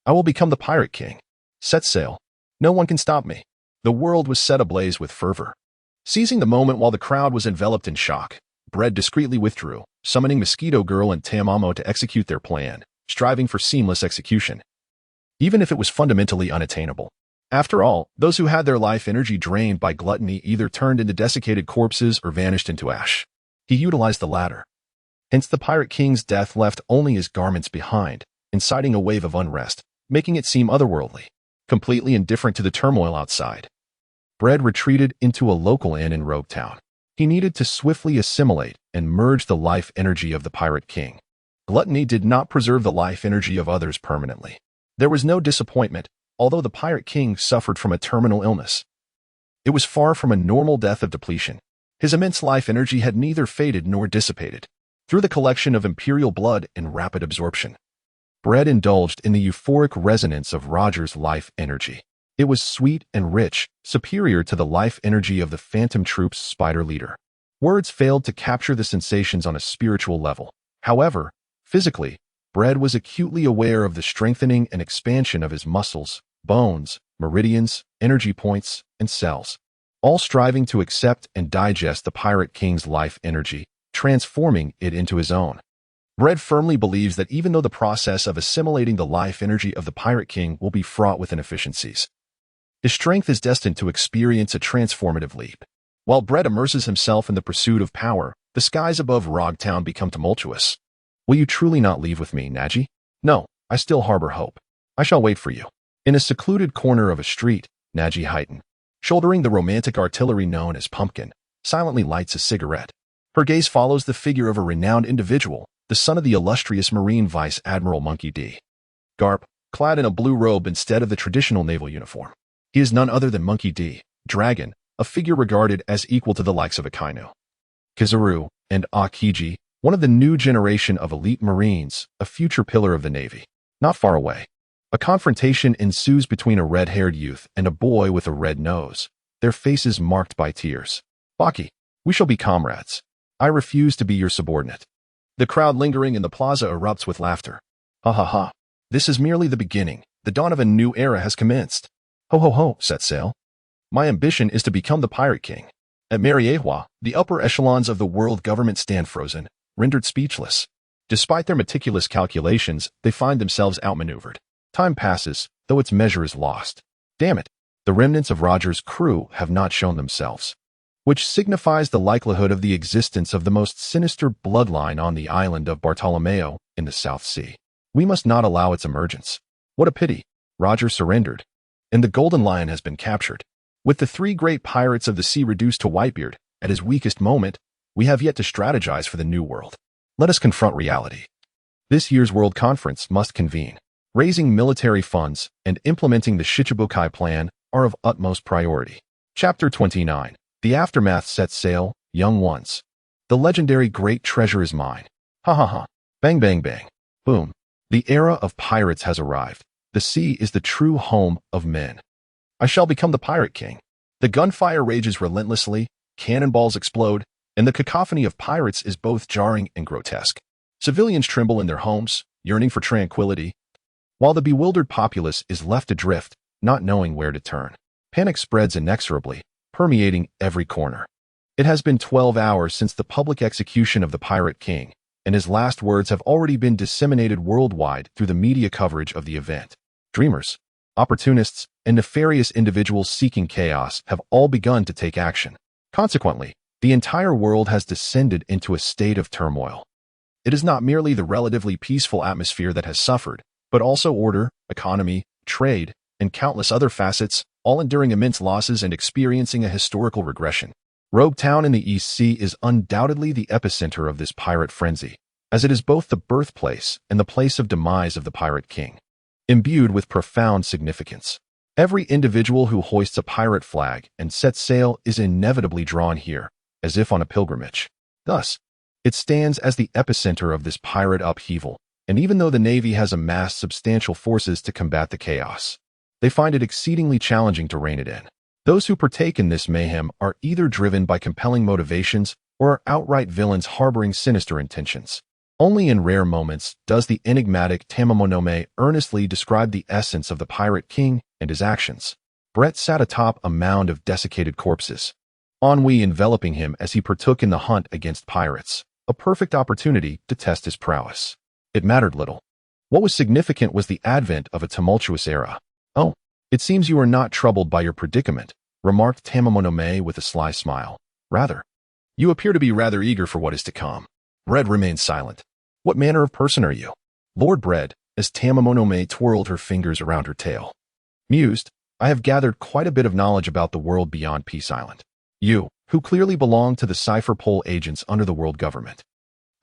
S1: I will become the Pirate King. Set sail. No one can stop me. The world was set ablaze with fervor. Seizing the moment while the crowd was enveloped in shock, Brett discreetly withdrew, summoning Mosquito Girl and Tamamo to execute their plan, striving for seamless execution, even if it was fundamentally unattainable. After all, those who had their life energy drained by gluttony either turned into desiccated corpses or vanished into ash. He utilized the latter. Hence the Pirate King's death left only his garments behind, inciting a wave of unrest, making it seem otherworldly, completely indifferent to the turmoil outside. Brett retreated into a local inn in Rogue Town. He needed to swiftly assimilate and merge the life energy of the Pirate King. Gluttony did not preserve the life energy of others permanently. There was no disappointment, although the Pirate King suffered from a terminal illness. It was far from a normal death of depletion. His immense life energy had neither faded nor dissipated. Through the collection of imperial blood and rapid absorption, Brett indulged in the euphoric resonance of Roger's life energy. It was sweet and rich, superior to the life energy of the Phantom Troop's spider leader. Words failed to capture the sensations on a spiritual level. However, physically, Brett was acutely aware of the strengthening and expansion of his muscles, bones, meridians, energy points, and cells. all striving to accept and digest the Pirate King's life energy, transforming it into his own. Bread firmly believes that even though the process of assimilating the life energy of the Pirate King will be fraught with inefficiencies, his strength is destined to experience a transformative leap. While Bread immerses himself in the pursuit of power, the skies above Rogtown become tumultuous. Will you truly not leave with me, Naji? No, I still harbor hope. I shall wait for you. In a secluded corner of a street, Naji Highton, shouldering the romantic artillery known as Pumpkin, silently lights a cigarette. Her gaze follows the figure of a renowned individual, the son of the illustrious Marine Vice Admiral Monkey-D. Garp, clad in a blue robe instead of the traditional naval uniform. He is none other than Monkey-D, Dragon, a figure regarded as equal to the likes of Akainu, Kizaru, and Akiji, one of the new generation of elite Marines, a future pillar of the Navy. Not far away, a confrontation ensues between a red-haired youth and a boy with a red nose, their faces marked by tears. Baki, we shall be comrades. I refuse to be your subordinate. The crowd lingering in the plaza erupts with laughter. Ha ha ha. This is merely the beginning. The dawn of a new era has commenced. Ho ho ho, set sail. My ambition is to become the Pirate King. At Mariehua, the upper echelons of the world government stand frozen, rendered speechless. Despite their meticulous calculations, they find themselves outmaneuvered. Time passes, though its measure is lost. Damn it, the remnants of Roger's crew have not shown themselves, which signifies the likelihood of the existence of the most sinister bloodline on the island of Bartolomeo in the South Sea. We must not allow its emergence. What a pity. Roger surrendered, and the Golden Lion has been captured. With the three great pirates of the sea reduced to Whitebeard, at his weakest moment, we have yet to strategize for the new world. Let us confront reality. This year's World Conference must convene. Raising military funds and implementing the Shichibukai plan are of utmost priority. Chapter 29. The Aftermath sets sail, young ones. The legendary great treasure is mine. Ha ha ha. Bang bang bang. Boom. The era of pirates has arrived. The sea is the true home of men. I shall become the Pirate King. The gunfire rages relentlessly, cannonballs explode, and the cacophony of pirates is both jarring and grotesque. Civilians tremble in their homes, yearning for tranquility, while the bewildered populace is left adrift, not knowing where to turn. Panic spreads inexorably, permeating every corner. It has been 12 hours since the public execution of the Pirate King, and his last words have already been disseminated worldwide through the media coverage of the event. Dreamers, opportunists, and nefarious individuals seeking chaos have all begun to take action. Consequently, the entire world has descended into a state of turmoil. It is not merely the relatively peaceful atmosphere that has suffered, but also order, economy, trade, and countless other facets, all enduring immense losses and experiencing a historical regression. Rogue Town in the East Sea is undoubtedly the epicenter of this pirate frenzy, as it is both the birthplace and the place of demise of the Pirate King, imbued with profound significance. Every individual who hoists a pirate flag and sets sail is inevitably drawn here, as if on a pilgrimage. Thus, it stands as the epicenter of this pirate upheaval, and even though the Navy has amassed substantial forces to combat the chaos, they find it exceedingly challenging to rein it in. Those who partake in this mayhem are either driven by compelling motivations or are outright villains harboring sinister intentions. Only in rare moments does the enigmatic Tamamonome earnestly describe the essence of the Pirate King and his actions. Brett sat atop a mound of desiccated corpses, ennui enveloping him as he partook in the hunt against pirates, a perfect opportunity to test his prowess. It mattered little. What was significant was the advent of a tumultuous era. Oh, it seems you are not troubled by your predicament, remarked Tamamonome with a sly smile. Rather, you appear to be rather eager for what is to come. Bread remained silent. What manner of person are you? Lord Bread, as Tamamonome twirled her fingers around her tail, mused, I have gathered quite a bit of knowledge about the world beyond Peace Island. You, who clearly belong to the cipher pole agents under the world government,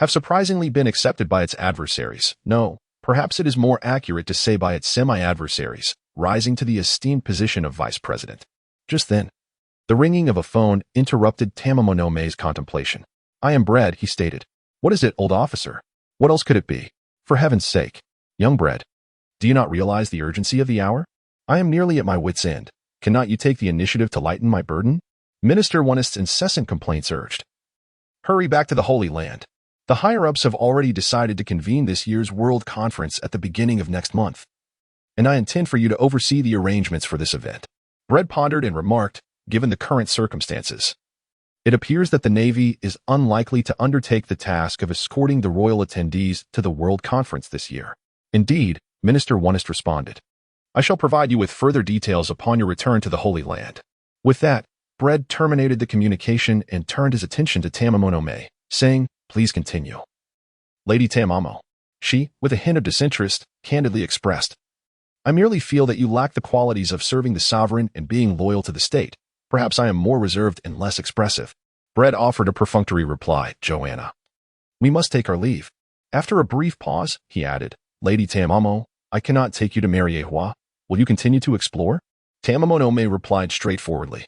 S1: have surprisingly been accepted by its adversaries. No, perhaps it is more accurate to say by its semi-adversaries, rising to the esteemed position of vice president. Just then, the ringing of a phone interrupted Tamamonome's contemplation. I am Bread, he stated. What is it, old officer? What else could it be? For heaven's sake, young Bread, do you not realize the urgency of the hour? I am nearly at my wit's end. Cannot you take the initiative to lighten my burden? Minister Onist's incessant complaints urged. Hurry back to the Holy Land. The higher-ups have already decided to convene this year's World Conference at the beginning of next month, and I intend for you to oversee the arrangements for this event. Bread pondered and remarked, given the current circumstances. It appears that the Navy is unlikely to undertake the task of escorting the royal attendees to the World Conference this year. Indeed, Minister Wano responded. I shall provide you with further details upon your return to the Holy Land. With that, Bread terminated the communication and turned his attention to Tamamo, saying, please continue. Lady Tamamo. She, with a hint of disinterest, candidly expressed, I merely feel that you lack the qualities of serving the sovereign and being loyal to the state. Perhaps I am more reserved and less expressive. Bread offered a perfunctory reply, Joanna. We must take our leave. After a brief pause, he added, Lady Tamamo, I cannot take you to Mariewa. Will you continue to explore? Tamamo replied straightforwardly.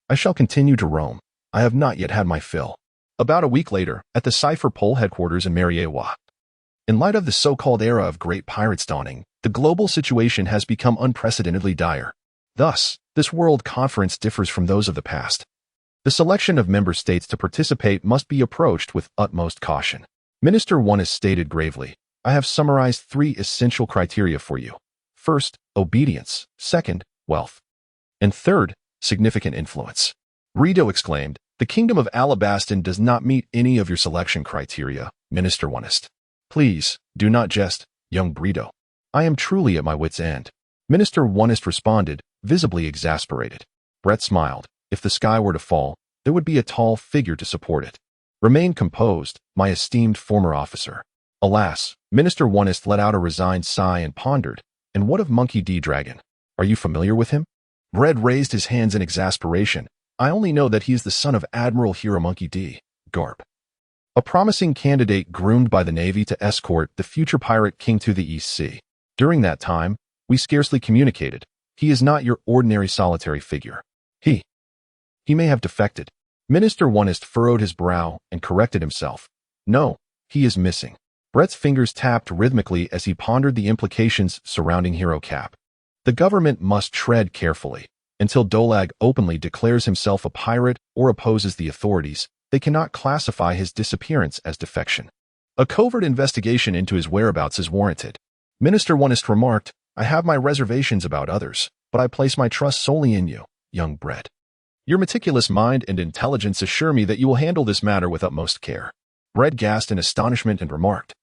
S1: I shall continue to roam. I have not yet had my fill. About a week later, at the Cipher Pole headquarters in Mariewa. In light of the so-called era of great pirates dawning, the global situation has become unprecedentedly dire. Thus, this World Conference differs from those of the past. The selection of member states to participate must be approached with utmost caution. Minister Wano stated gravely, I have summarized 3 essential criteria for you. First, obedience. Second, wealth. And third, significant influence. Rido exclaimed, the Kingdom of Alabastan does not meet any of your selection criteria, Minister Wano. Please, do not jest, young Brido. I am truly at my wit's end. Minister Wano responded, visibly exasperated. Brett smiled. If the sky were to fall, there would be a tall figure to support it. Remain composed, my esteemed former officer. Alas, Minister Wano let out a resigned sigh and pondered, and what of Monkey D. Dragon? Are you familiar with him? Bread raised his hands in exasperation. I only know that he is the son of Admiral Hero Monkey D. Garp. A promising candidate groomed by the Navy to escort the future pirate king to the East Sea. During that time, we scarcely communicated. He is not your ordinary solitary figure. He may have defected. Minister Wano furrowed his brow and corrected himself. No, he is missing. Brett's fingers tapped rhythmically as he pondered the implications surrounding Hero Cap. The government must tread carefully. Until Dolag openly declares himself a pirate or opposes the authorities, they cannot classify his disappearance as defection. A covert investigation into his whereabouts is warranted. Minister Wano remarked, I have my reservations about others, but I place my trust solely in you, young Brett. Your meticulous mind and intelligence assure me that you will handle this matter with utmost care. Brett gasped in astonishment and remarked,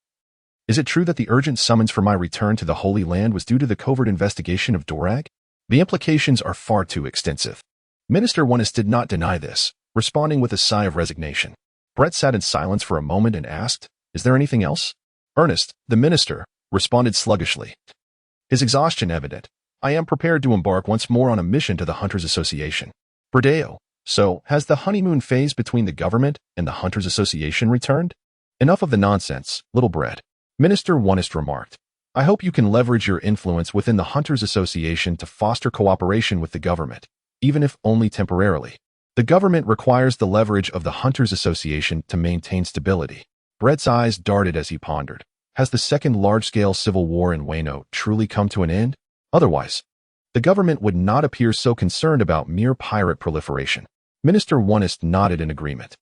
S1: Is it true that the urgent summons for my return to the Holy Land was due to the covert investigation of Dorag? The implications are far too extensive. Minister Wano did not deny this, responding with a sigh of resignation. Brett sat in silence for a moment and asked, Is there anything else? Ernest, the minister, responded sluggishly. His exhaustion evident. I am prepared to embark once more on a mission to the Hunters Association. Bredeo, so has the honeymoon phase between the government and the Hunters Association returned? Enough of the nonsense, little Brett. Minister Wano remarked, I hope you can leverage your influence within the Hunters Association to foster cooperation with the government, even if only temporarily. The government requires the leverage of the Hunters Association to maintain stability. Brett's eyes darted as he pondered. Has the second large-scale civil war in Wano truly come to an end? Otherwise, the government would not appear so concerned about mere pirate proliferation. Minister Wano nodded in agreement.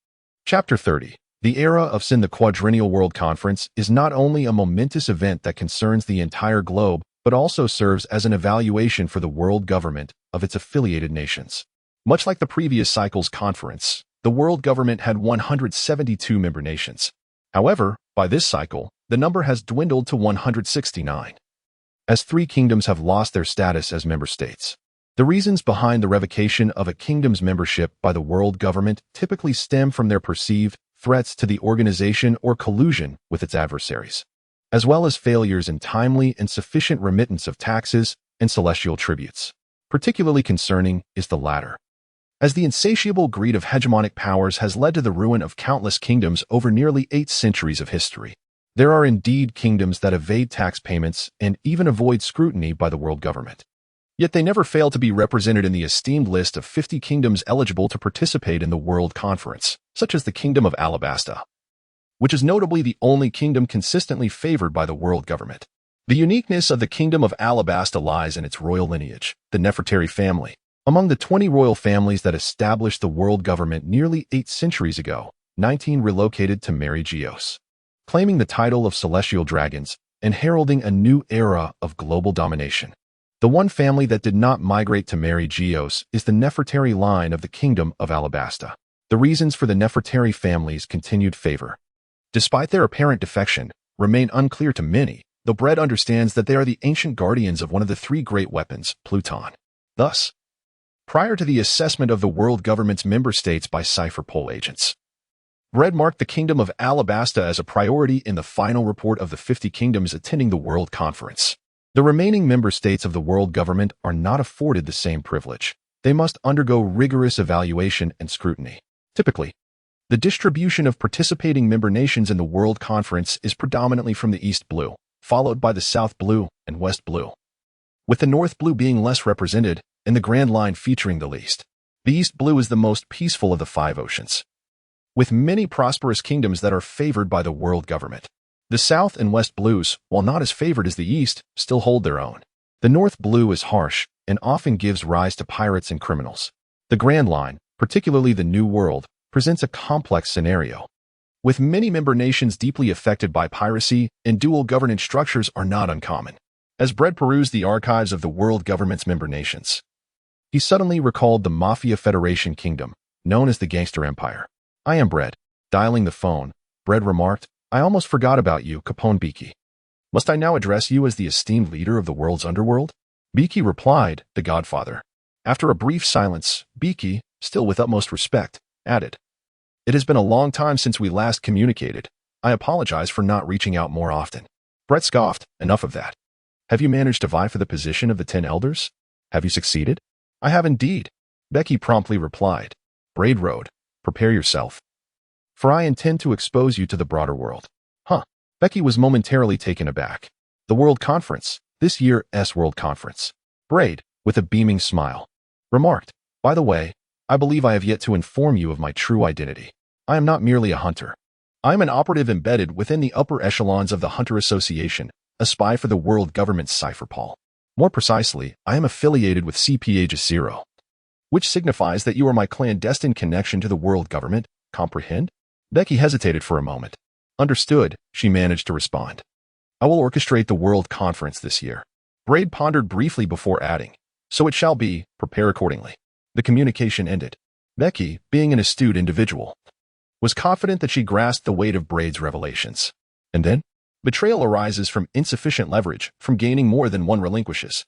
S1: Chapter 30. The era of Sin. The Quadrennial World Conference is not only a momentous event that concerns the entire globe, but also serves as an evaluation for the world government of its affiliated nations. Much like the previous cycle's conference, the world government had 172 member nations. However, by this cycle, the number has dwindled to 169, as 3 kingdoms have lost their status as member states. The reasons behind the revocation of a kingdom's membership by the world government typically stem from their perceived threats to the organization or collusion with its adversaries, as well as failures in timely and sufficient remittance of taxes and celestial tributes. Particularly concerning is the latter, as the insatiable greed of hegemonic powers has led to the ruin of countless kingdoms over nearly 8 centuries of history. There are indeed kingdoms that evade tax payments and even avoid scrutiny by the world government. Yet they never fail to be represented in the esteemed list of 50 kingdoms eligible to participate in the World Conference, such as the Kingdom of Alabasta, which is notably the only kingdom consistently favored by the world government. The uniqueness of the Kingdom of Alabasta lies in its royal lineage, the Nefertari family. Among the 20 royal families that established the world government nearly 8 centuries ago, 19 relocated to Mary Geos, claiming the title of celestial dragons and heralding a new era of global domination. The one family that did not migrate to marry Geos is the Nefertari line of the Kingdom of Alabasta. The reasons for the Nefertari family's continued favor, despite their apparent defection, remain unclear to many, though Bread understands that they are the ancient guardians of one of the three great weapons, Pluton. Thus, prior to the assessment of the world government's member states by cipher poll agents, Bread marked the Kingdom of Alabasta as a priority in the final report of the 50 kingdoms attending the World Conference. The remaining member states of the world government are not afforded the same privilege. They must undergo rigorous evaluation and scrutiny. Typically, the distribution of participating member nations in the World Conference is predominantly from the East Blue, followed by the South Blue and West Blue, with the North Blue being less represented and the Grand Line featuring the least. The East Blue is the most peaceful of the five oceans, with many prosperous kingdoms that are favored by the world government. The South and West Blues, while not as favored as the East, still hold their own. The North Blue is harsh and often gives rise to pirates and criminals. The Grand Line, particularly the New World, presents a complex scenario, with many member nations deeply affected by piracy, and dual governance structures are not uncommon. As Bread perused the archives of the world government's member nations, he suddenly recalled the Mafia Federation Kingdom, known as the Gangster Empire. "I am Bread." Dialing the phone, Bread remarked, "I almost forgot about you, Capone Beaky. Must I now address you as the esteemed leader of the world's underworld?" Beaky replied, "The Godfather." After a brief silence, Beaky, still with utmost respect, added, "It has been a long time since we last communicated. I apologize for not reaching out more often." Brett scoffed, "Enough of that. Have you managed to vie for the position of the 10 elders? Have you succeeded?" "I have indeed," Becky promptly replied. Braid Road, "Prepare yourself, for I intend to expose you to the broader world." "Huh." Becky was momentarily taken aback. "The World Conference, this year's World Conference." Braid, with a beaming smile, remarked, "By the way, I believe I have yet to inform you of my true identity. I am not merely a hunter. I am an operative embedded within the upper echelons of the Hunter Association, a spy for the world government's cipher poll. More precisely, I am affiliated with CPA Zero, which signifies that you are my clandestine connection to the world government. Comprehend?" Becky hesitated for a moment. "Understood," she managed to respond. "I will orchestrate the World Conference this year." Braid pondered briefly before adding, "So it shall be, prepare accordingly." The communication ended. Becky, being an astute individual, was confident that she grasped the weight of Braid's revelations. And then, betrayal arises from insufficient leverage, from gaining more than one relinquishes.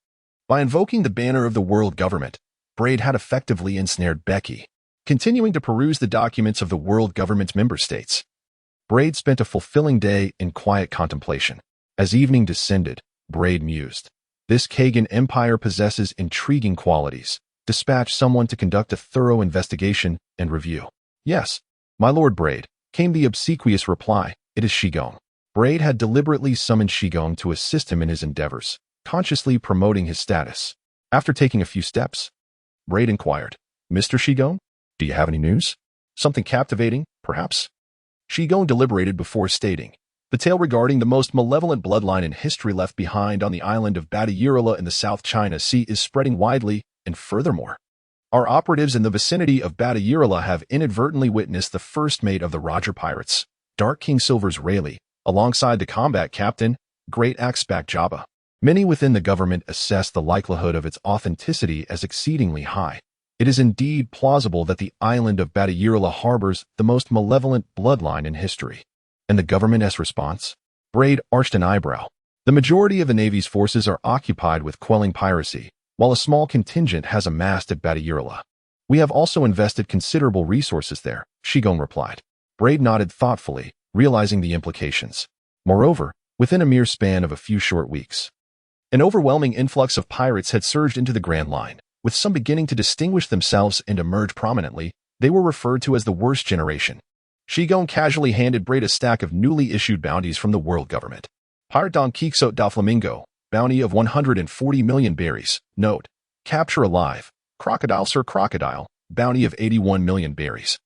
S1: By invoking the banner of the world government, Braid had effectively ensnared Becky. Continuing to peruse the documents of the world government's member states, Braid spent a fulfilling day in quiet contemplation. As evening descended, Braid mused, "This Kagan Empire possesses intriguing qualities. Dispatch someone to conduct a thorough investigation and review." "Yes, my Lord Braid," came the obsequious reply. "It is Shigong." Braid had deliberately summoned Shigong to assist him in his endeavors, consciously promoting his status. After taking a few steps, Braid inquired, "Mr. Shigong, do you have any news? Something captivating, perhaps?" Shigong deliberated before stating, "The tale regarding the most malevolent bloodline in history left behind on the island of Badaurila in the South China Sea is spreading widely, and furthermore, our operatives in the vicinity of Badaurila have inadvertently witnessed the first mate of the Roger Pirates, Dark King Silver's Rayleigh, alongside the combat captain, Great Axeback Jabba. Many within the government assess the likelihood of its authenticity as exceedingly high. It is indeed plausible that the island of Badaurila harbors the most malevolent bloodline in history." "And the government's response?" Braid arched an eyebrow. "The majority of the Navy's forces are occupied with quelling piracy, while a small contingent has amassed at Badaurila. We have also invested considerable resources there," Shigong replied. Braid nodded thoughtfully, realizing the implications. Moreover, within a mere span of a few short weeks, an overwhelming influx of pirates had surged into the Grand Line, with some beginning to distinguish themselves and emerge prominently. They were referred to as the Worst Generation. Shigong casually handed Braid a stack of newly issued bounties from the world government. Pirate Don Quixote da Flamingo, bounty of 140 million berries. Note, capture alive. Crocodile Sir Crocodile, bounty of 81 million berries.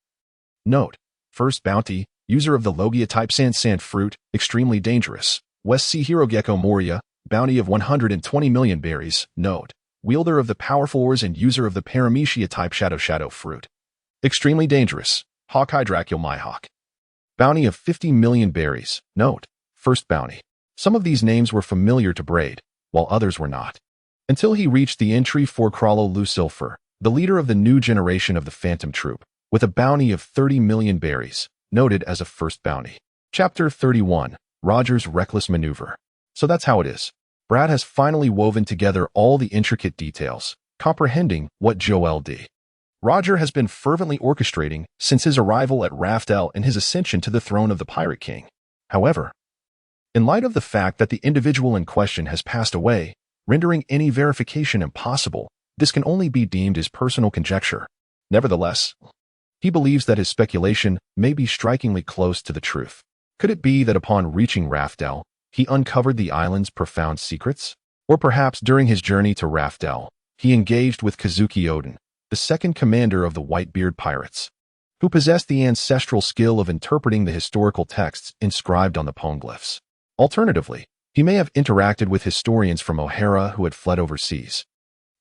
S1: Note, first bounty, user of the Logia-type sand fruit, extremely dangerous. West Sea Hero Gecko Moria, bounty of 120 million berries. Note, wielder of the powerful oars and user of the Paramecia-type Shadow fruit. Extremely dangerous. Hawkeye Dracula Myhawk. Bounty of 50 million berries. Note, first bounty. Some of these names were familiar to Braid, while others were not. until he reached the entry for Krallo Lucifer, the leader of the new generation of the Phantom Troop, with a bounty of 30 million berries, noted as a first bounty. Chapter 31. Roger's Reckless Maneuver. So that's how it is. Brad has finally woven together all the intricate details, comprehending what Joel.D. Roger has been fervently orchestrating since his arrival at Raftel and his ascension to the throne of the Pirate King. However, in light of the fact that the individual in question has passed away, rendering any verification impossible, this can only be deemed as personal conjecture. Nevertheless, he believes that his speculation may be strikingly close to the truth. Could it be that upon reaching Raftel, he uncovered the island's profound secrets? Or perhaps during his journey to Raftel, he engaged with Kazuki Odin, the second commander of the Whitebeard pirates, who possessed the ancestral skill of interpreting the historical texts inscribed on the poneglyphs. Alternatively, he may have interacted with historians from O'Hara who had fled overseas,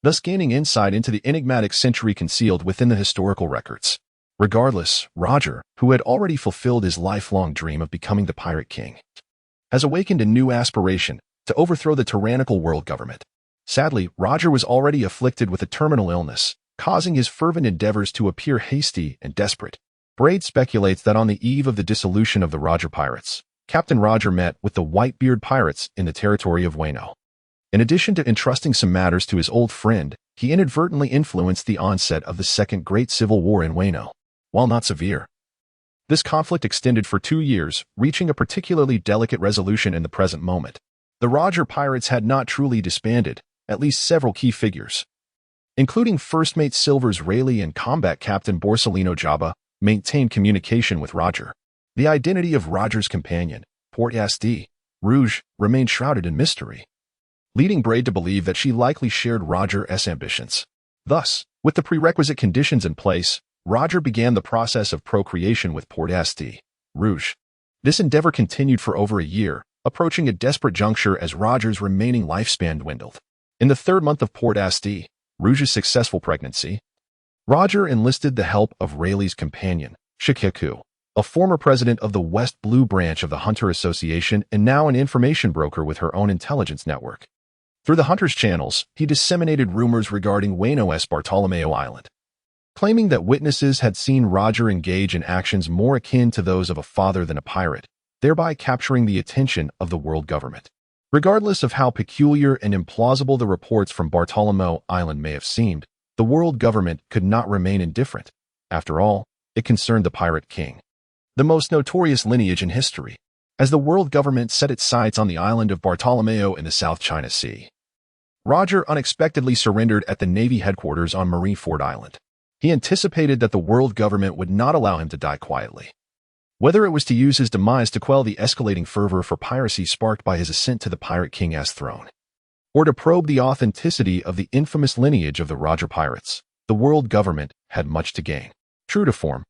S1: thus gaining insight into the enigmatic century concealed within the historical records. Regardless, Roger, who had already fulfilled his lifelong dream of becoming the Pirate King, has awakened a new aspiration to overthrow the tyrannical world government. Sadly, Roger was already afflicted with a terminal illness, causing his fervent endeavors to appear hasty and desperate. Braid speculates that on the eve of the dissolution of the Roger Pirates, Captain Roger met with the Whitebeard Pirates in the territory of Wano. In addition to entrusting some matters to his old friend, he inadvertently influenced the onset of the Second Great Civil War in Wano. While not severe, this conflict extended for 2 years, reaching a particularly delicate resolution in the present moment. The Roger Pirates had not truly disbanded, at least several key figures, including First Mate Silver's Rayleigh and Combat Captain Borsellino Jabba, maintained communication with Roger. The identity of Roger's companion, Port-SD, Rouge, remained shrouded in mystery, leading Braid to believe that she likely shared Roger's ambitions. Thus, with the prerequisite conditions in place, Roger began the process of procreation with Port-SD, Rouge. This endeavor continued for over a year, approaching a desperate juncture as Roger's remaining lifespan dwindled. In the 3rd month of Port-SD, Rouge's successful pregnancy, Roger enlisted the help of Rayleigh's companion, Shikeku, a former president of the West Blue branch of the Hunter Association and now an information broker with her own intelligence network. Through the Hunter's channels, he disseminated rumors regarding Wano's Bartolomeo Island, claiming that witnesses had seen Roger engage in actions more akin to those of a father than a pirate, thereby capturing the attention of the world government. Regardless of how peculiar and implausible the reports from Bartolomeo Island may have seemed, the world government could not remain indifferent. After all, it concerned the Pirate King, the most notorious lineage in history, as the world government set its sights on the island of Bartolomeo in the South China Sea. Roger unexpectedly surrendered at the Navy headquarters on Marineford Island. He anticipated that the world government would not allow him to die quietly. Whether it was to use his demise to quell the escalating fervor for piracy sparked by his ascent to the Pirate King's throne, or to probe the authenticity of the infamous lineage of the Roger Pirates, the world government had much to gain. True to form,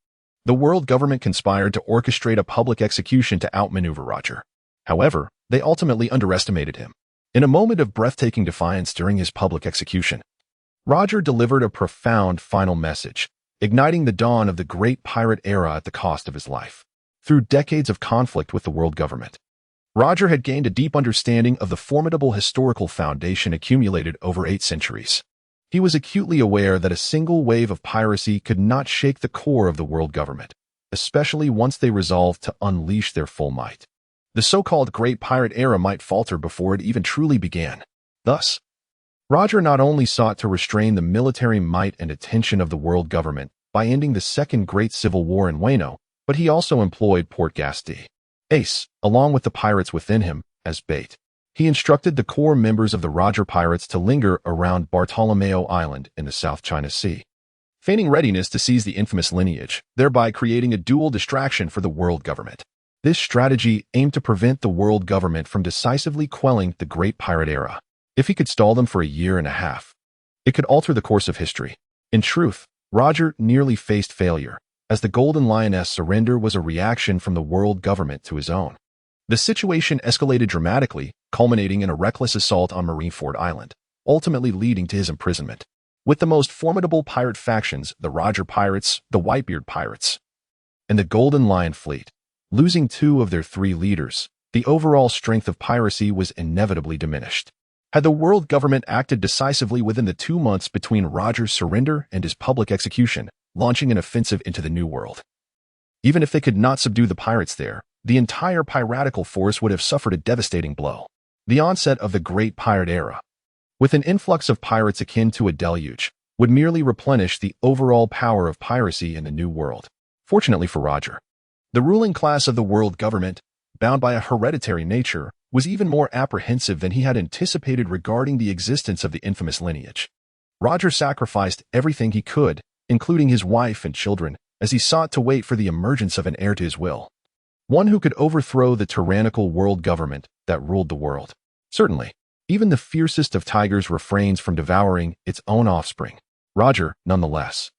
S1: the world government conspired to orchestrate a public execution to outmaneuver Roger. However, they ultimately underestimated him. In a moment of breathtaking defiance during his public execution, Roger delivered a profound final message, igniting the dawn of the great pirate era at the cost of his life. Through decades of conflict with the world government, Roger had gained a deep understanding of the formidable historical foundation accumulated over 8 centuries. He was acutely aware that a single wave of piracy could not shake the core of the world government, especially once they resolved to unleash their full might. The so-called Great Pirate Era might falter before it even truly began. Thus, Roger not only sought to restrain the military might and attention of the world government by ending the Second Great Civil War in Wano, but he also employed Port-SD, Ace, along with the pirates within him, as bait. He instructed the core members of the Roger Pirates to linger around Bartolomeo Island in the South China Sea, feigning readiness to seize the infamous lineage, thereby creating a dual distraction for the world government. This strategy aimed to prevent the world government from decisively quelling the Great Pirate Era. If he could stall them for a year and a half, it could alter the course of history. In truth, Roger nearly faced failure, as the Golden Lioness surrender was a reaction from the world government to his own. The situation escalated dramatically, culminating in a reckless assault on Marineford Island, ultimately leading to his imprisonment. With the most formidable pirate factions, the Roger Pirates, the Whitebeard Pirates, and the Golden Lion Fleet, losing 2 of their 3 leaders, the overall strength of piracy was inevitably diminished. Had the world government acted decisively within the 2 months between Roger's surrender and his public execution, launching an offensive into the New World? Even if they could not subdue the pirates there, the entire piratical force would have suffered a devastating blow. The onset of the Great Pirate Era, with an influx of pirates akin to a deluge, would merely replenish the overall power of piracy in the New World. Fortunately for Roger, the ruling class of the world government, bound by a hereditary nature, was even more apprehensive than he had anticipated regarding the existence of the infamous lineage. Roger sacrificed everything he could, including his wife and children, as he sought to wait for the emergence of an heir to his will. One who could overthrow the tyrannical world government that ruled the world. Certainly, even the fiercest of tigers refrains from devouring its own offspring. Roger, nonetheless,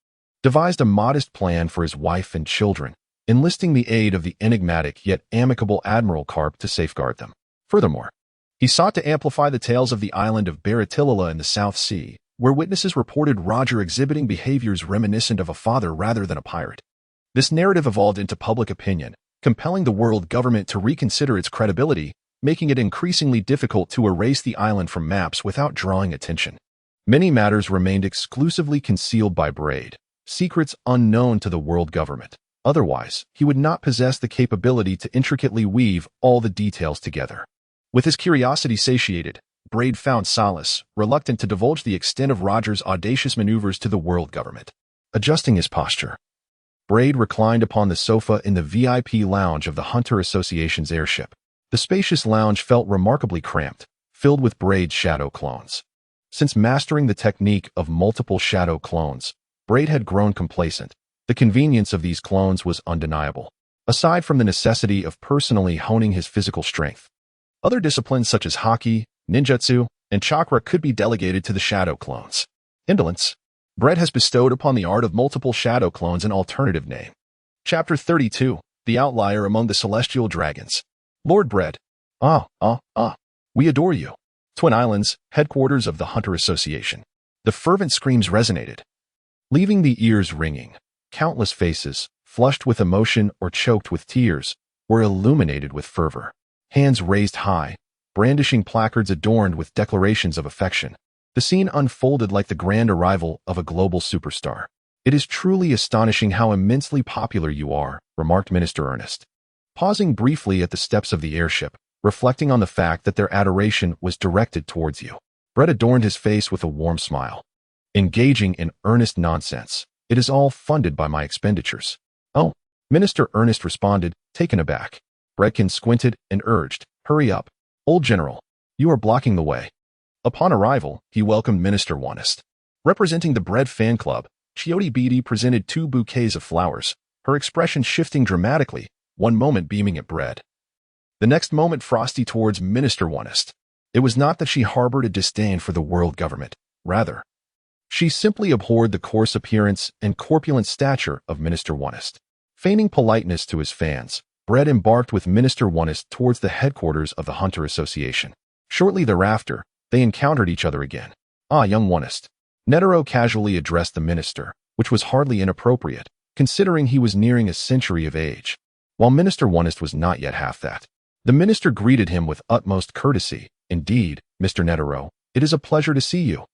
S1: devised a modest plan for his wife and children, enlisting the aid of the enigmatic yet amicable Admiral Carp to safeguard them. Furthermore, he sought to amplify the tales of the island of Baratilala in the South Sea, where witnesses reported Roger exhibiting behaviors reminiscent of a father rather than a pirate. This narrative evolved into public opinion, compelling the world government to reconsider its credibility, making it increasingly difficult to erase the island from maps without drawing attention. Many matters remained exclusively concealed by Braid, secrets unknown to the world government. Otherwise, he would not possess the capability to intricately weave all the details together. With his curiosity satiated, Braid found solace, reluctant to divulge the extent of Roger's audacious maneuvers to the world government. Adjusting his posture, Braid reclined upon the sofa in the VIP lounge of the Hunter Association's airship. The spacious lounge felt remarkably cramped, filled with Braid's shadow clones. Since mastering the technique of multiple shadow clones, Braid had grown complacent. The convenience of these clones was undeniable, aside from the necessity of personally honing his physical strength. Other disciplines such as hockey, ninjutsu, and chakra could be delegated to the shadow clones. Indolence. Braid has bestowed upon the art of multiple shadow clones an alternative name. Chapter 32. The Outlier Among the Celestial Dragons. Lord Braid. We adore you. Twin Islands, headquarters of the Hunter Association. The fervent screams resonated, leaving the ears ringing. Countless faces, flushed with emotion or choked with tears, were illuminated with fervor. Hands raised high, brandishing placards adorned with declarations of affection. The scene unfolded like the grand arrival of a global superstar. It is truly astonishing how immensely popular you are, remarked Minister Ernest, pausing briefly at the steps of the airship, reflecting on the fact that their adoration was directed towards you. Brett adorned his face with a warm smile. Engaging in earnest nonsense. It is all funded by my expenditures. Oh, Minister Ernest responded, taken aback. Bredkin squinted and urged, hurry up. Old General, you are blocking the way. Upon arrival, he welcomed Minister Wanist. Representing the Bread fan club, Chiote Beatty presented 2 bouquets of flowers, her expression shifting dramatically, one moment beaming at Bread, the next moment frosty towards Minister Wanist. It was not that she harbored a disdain for the world government. Rather, she simply abhorred the coarse appearance and corpulent stature of Minister Wanist. Feigning politeness to his fans, Bread embarked with Minister Wanist towards the headquarters of the Hunter Association. Shortly thereafter, they encountered each other again. Ah, young Wanist. Netero casually addressed the minister, which was hardly inappropriate, considering he was nearing a century of age, while Minister Wanist was not yet half that. The minister greeted him with utmost courtesy. Indeed, Mr. Netero, it is a pleasure to see you.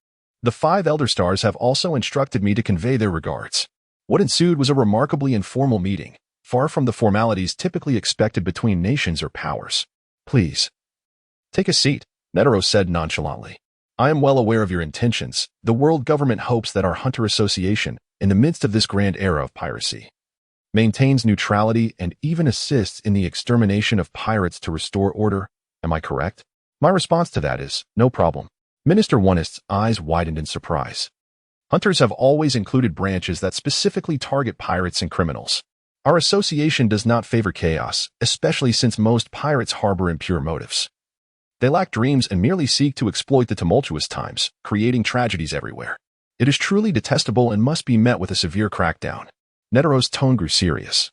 S1: The 5 Elder Stars have also instructed me to convey their regards. What ensued was a remarkably informal meeting, far from the formalities typically expected between nations or powers. Please, take a seat, Netero said nonchalantly. I am well aware of your intentions. The world government hopes that our Hunter Association, in the midst of this grand era of piracy, maintains neutrality and even assists in the extermination of pirates to restore order. Am I correct? My response to that is, no problem. Minister Wanist's eyes widened in surprise. Hunters have always included branches that specifically target pirates and criminals. Our association does not favor chaos, especially since most pirates harbor impure motives. They lack dreams and merely seek to exploit the tumultuous times, creating tragedies everywhere. It is truly detestable and must be met with a severe crackdown. Netero's tone grew serious,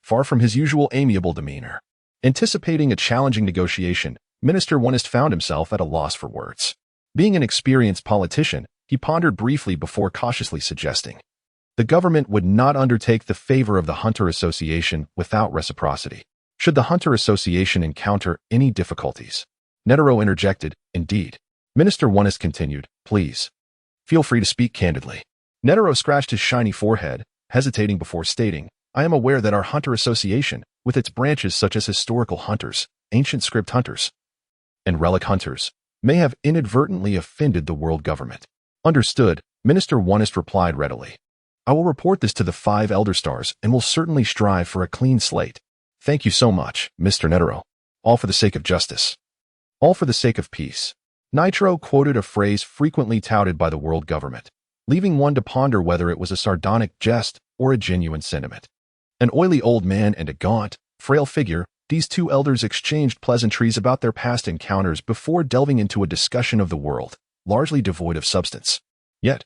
S1: far from his usual amiable demeanor. Anticipating a challenging negotiation, Minister Wanist found himself at a loss for words. Being an experienced politician, he pondered briefly before cautiously suggesting, the government would not undertake the favor of the Hunter Association without reciprocity. Should the Hunter Association encounter any difficulties? Netero interjected, indeed. Minister Onest continued, please. Feel free to speak candidly. Netero scratched his shiny forehead, hesitating before stating, I am aware that our hunter association, with its branches such as historical hunters, ancient script hunters, and relic hunters, may have inadvertently offended the world government. Understood, Minister Onest replied readily. I will report this to the 5 Elder Stars and will certainly strive for a clean slate. Thank you so much, Mr. Netero. All for the sake of justice. All for the sake of peace. Nitro quoted a phrase frequently touted by the world government, leaving one to ponder whether it was a sardonic jest or a genuine sentiment. An oily old man and a gaunt, frail figure, these 2 elders exchanged pleasantries about their past encounters before delving into a discussion of the world, largely devoid of substance. Yet,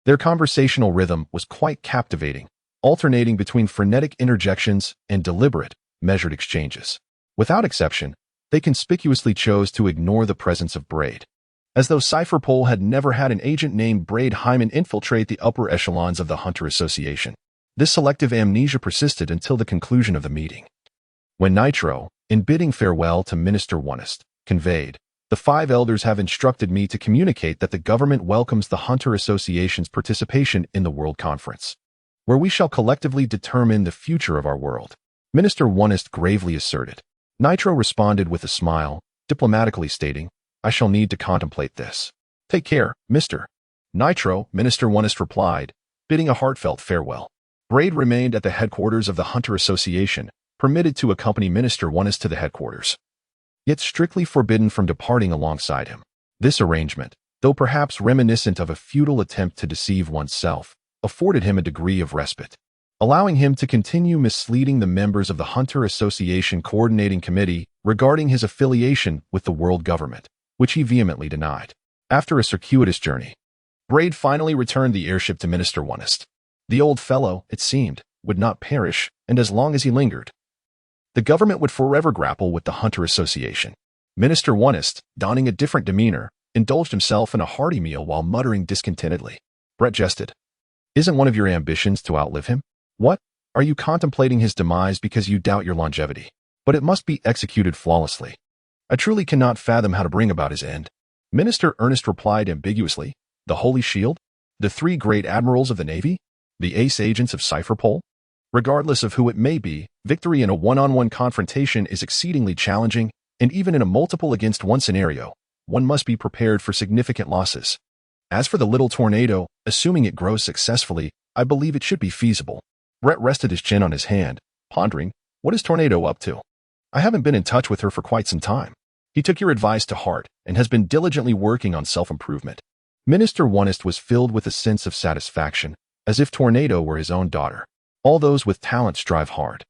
S1: their conversational rhythm was quite captivating, alternating between frenetic interjections and deliberate, measured exchanges. Without exception, they conspicuously chose to ignore the presence of Braid, as though Cypherpole had never had an agent named Braid Hyman infiltrate the upper echelons of the Hunter Association. This selective amnesia persisted until the conclusion of the meeting, when Nitro, in bidding farewell to Minister Onest, conveyed, the 5 elders have instructed me to communicate that the government welcomes the Hunter Association's participation in the World Conference, where we shall collectively determine the future of our world. Minister Onest gravely asserted. Nitro responded with a smile, diplomatically stating, I shall need to contemplate this. Take care, Mr. Nitro, Minister Onest replied, bidding a heartfelt farewell. Braid remained at the headquarters of the Hunter Association, permitted to accompany Minister Onest to the headquarters, yet strictly forbidden from departing alongside him. This arrangement, though perhaps reminiscent of a futile attempt to deceive oneself, afforded him a degree of respite, allowing him to continue misleading the members of the Hunter Association Coordinating Committee regarding his affiliation with the world government, which he vehemently denied. After a circuitous journey, Braid finally returned the airship to Minister Onest. The old fellow, it seemed, would not perish, and as long as he lingered, the government would forever grapple with the Hunter Association. Minister Onest, donning a different demeanor, indulged himself in a hearty meal while muttering discontentedly. Brett jested. Isn't one of your ambitions to outlive him? What? Are you contemplating his demise because you doubt your longevity? But it must be executed flawlessly. I truly cannot fathom how to bring about his end. Minister Ernest replied ambiguously. The Holy Shield? The 3 great admirals of the Navy? The ace agents of Cypherpole? Regardless of who it may be, victory in a one-on-one confrontation is exceedingly challenging, and even in a multiple-against-1 scenario, one must be prepared for significant losses. As for the little tornado, assuming it grows successfully, I believe it should be feasible. Brett rested his chin on his hand, pondering, what is Tornado up to? I haven't been in touch with her for quite some time. He took your advice to heart and has been diligently working on self-improvement. Minister Onest was filled with a sense of satisfaction, as if Tornado were his own daughter. All those with talent strive hard.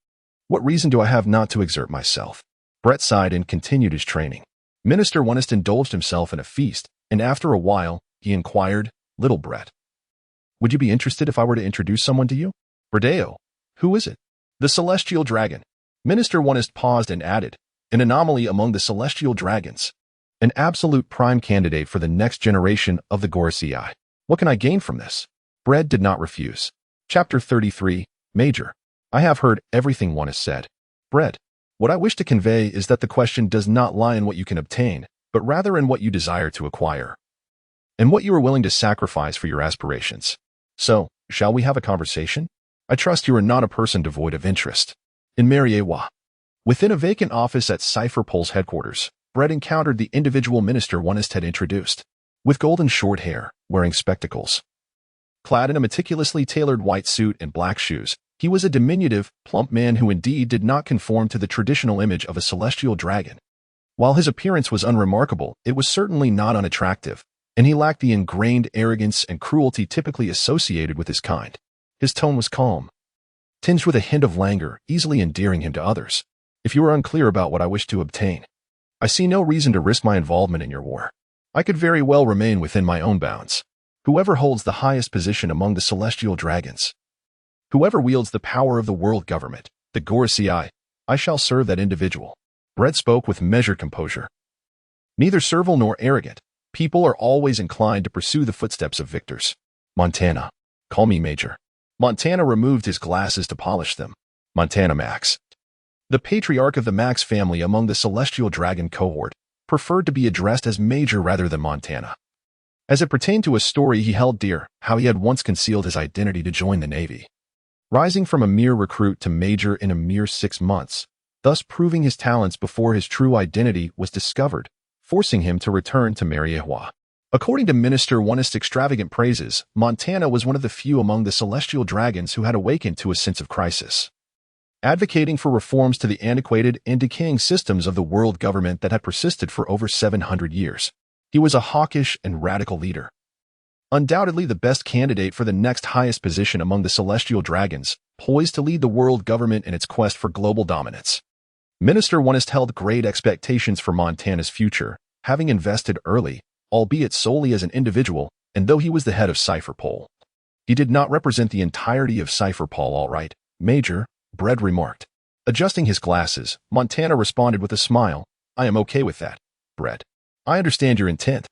S1: What reason do I have not to exert myself? Brett sighed and continued his training. Minister Onest indulged himself in a feast, and after a while, he inquired, Little Brett, would you be interested if I were to introduce someone to you? Bredeo. Who is it? The Celestial Dragon. Minister Onest paused and added, an anomaly among the Celestial Dragons. An absolute prime candidate for the next generation of the Gorosei. What can I gain from this? Brett did not refuse. Chapter 33, Major. I have heard everything one has said. Brett, what I wish to convey is that the question does not lie in what you can obtain, but rather in what you desire to acquire, and what you are willing to sacrifice for your aspirations. So, shall we have a conversation? I trust you are not a person devoid of interest. In Mariewa. Within a vacant office at Cypherpole's headquarters, Brett encountered the individual Minister Onest had introduced. With golden short hair, wearing spectacles, clad in a meticulously tailored white suit and black shoes, he was a diminutive, plump man who indeed did not conform to the traditional image of a celestial dragon. While his appearance was unremarkable, it was certainly not unattractive, and he lacked the ingrained arrogance and cruelty typically associated with his kind. His tone was calm, tinged with a hint of languor, easily endearing him to others. If you are unclear about what I wish to obtain, I see no reason to risk my involvement in your war. I could very well remain within my own bounds. Whoever holds the highest position among the celestial dragons, whoever wields the power of the world government, the Gorosei, I shall serve that individual. Brett spoke with measured composure. Neither servile nor arrogant, people are always inclined to pursue the footsteps of victors. Montana. Call me Major. Montana removed his glasses to polish them. Montana Max. The patriarch of the Max family among the celestial dragon cohort, preferred to be addressed as Major rather than Montana. As it pertained to a story he held dear, how he had once concealed his identity to join the Navy, rising from a mere recruit to Major in a mere 6 months, thus proving his talents before his true identity was discovered, forcing him to return to Mariehua. According to Minister One's extravagant praises, Montana was one of the few among the celestial dragons who had awakened to a sense of crisis, advocating for reforms to the antiquated and decaying systems of the world government that had persisted for over 700 years. He was a hawkish and radical leader, undoubtedly the best candidate for the next highest position among the celestial dragons, poised to lead the world government in its quest for global dominance. Minister One held great expectations for Montana's future, having invested early, albeit solely as an individual, and though he was the head of Cypherpole, he did not represent the entirety of Cypherpole. All right, Major, Brett remarked. Adjusting his glasses, Montana responded with a smile. I am okay with that, Brett. I understand your intent.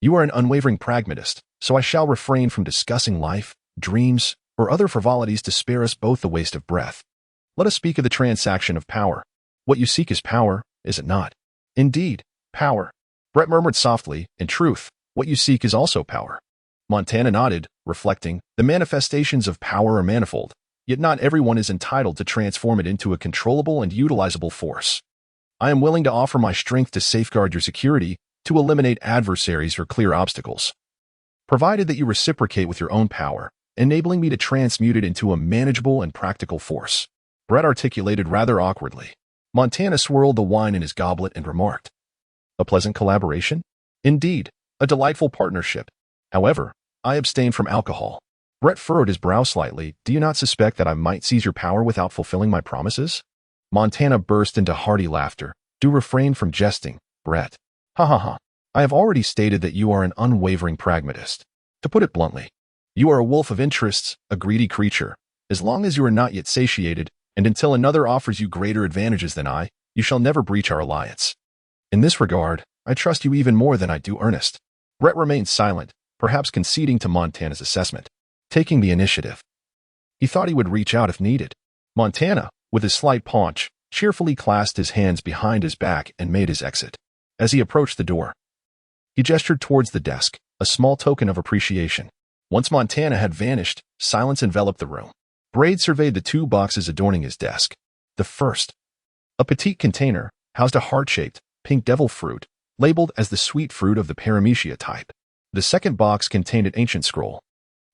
S1: You are an unwavering pragmatist, so I shall refrain from discussing life, dreams, or other frivolities to spare us both the waste of breath. Let us speak of the transaction of power. What you seek is power, is it not? Indeed, power. Brett murmured softly, in truth, what you seek is also power. Montana nodded, reflecting, the manifestations of power are manifold, yet not everyone is entitled to transform it into a controllable and utilizable force. I am willing to offer my strength to safeguard your security, to eliminate adversaries or clear obstacles, provided that you reciprocate with your own power, enabling me to transmute it into a manageable and practical force. Brett articulated rather awkwardly. Montana swirled the wine in his goblet and remarked, a pleasant collaboration? Indeed, a delightful partnership. However, I abstain from alcohol. Brett furrowed his brow slightly. Do you not suspect that I might seize your power without fulfilling my promises? Montana burst into hearty laughter. Do refrain from jesting, Brett. Ha ha ha. I have already stated that you are an unwavering pragmatist. To put it bluntly, you are a wolf of interests, a greedy creature. As long as you are not yet satiated, and until another offers you greater advantages than I, you shall never breach our alliance. In this regard, I trust you even more than I do Ernest. Brett remained silent, perhaps conceding to Montana's assessment, taking the initiative. He thought he would reach out if needed. Montana, with his slight paunch, cheerfully clasped his hands behind his back and made his exit. As he approached the door, he gestured towards the desk, a small token of appreciation. Once Montana had vanished, silence enveloped the room. Braid surveyed the 2 boxes adorning his desk. The first, a petite container, housed a heart-shaped, pink devil fruit, labeled as the sweet fruit of the paramecia type. The second box contained an ancient scroll.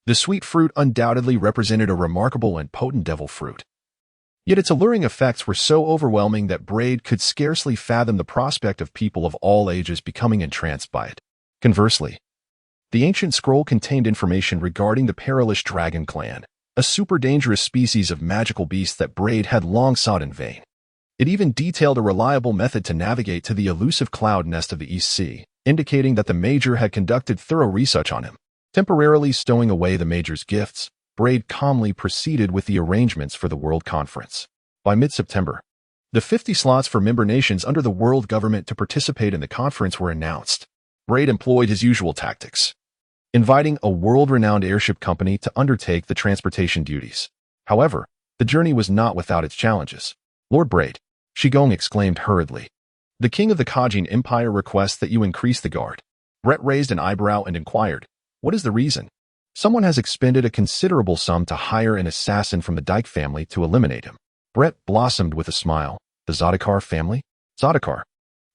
S1: The sweet fruit undoubtedly represented a remarkable and potent devil fruit. Yet its alluring effects were so overwhelming that Braid could scarcely fathom the prospect of people of all ages becoming entranced by it. Conversely, the ancient scroll contained information regarding the perilous dragon clan, a super dangerous species of magical beast that Braid had long sought in vain. It even detailed a reliable method to navigate to the elusive cloud nest of the East Sea, indicating that the Major had conducted thorough research on him. Temporarily stowing away the Major's gifts, Braid calmly proceeded with the arrangements for the World Conference. By mid-September, the 50 slots for member nations under the world government to participate in the conference were announced. Braid employed his usual tactics, inviting a world-renowned airship company to undertake the transportation duties. However, the journey was not without its challenges. Lord Braid, Shigong exclaimed hurriedly. The king of the Kajin Empire requests that you increase the guard. Brett raised an eyebrow and inquired, what is the reason? Someone has expended a considerable sum to hire an assassin from the Dyke family to eliminate him. Brett blossomed with a smile. The Zodakar family? Zodakar,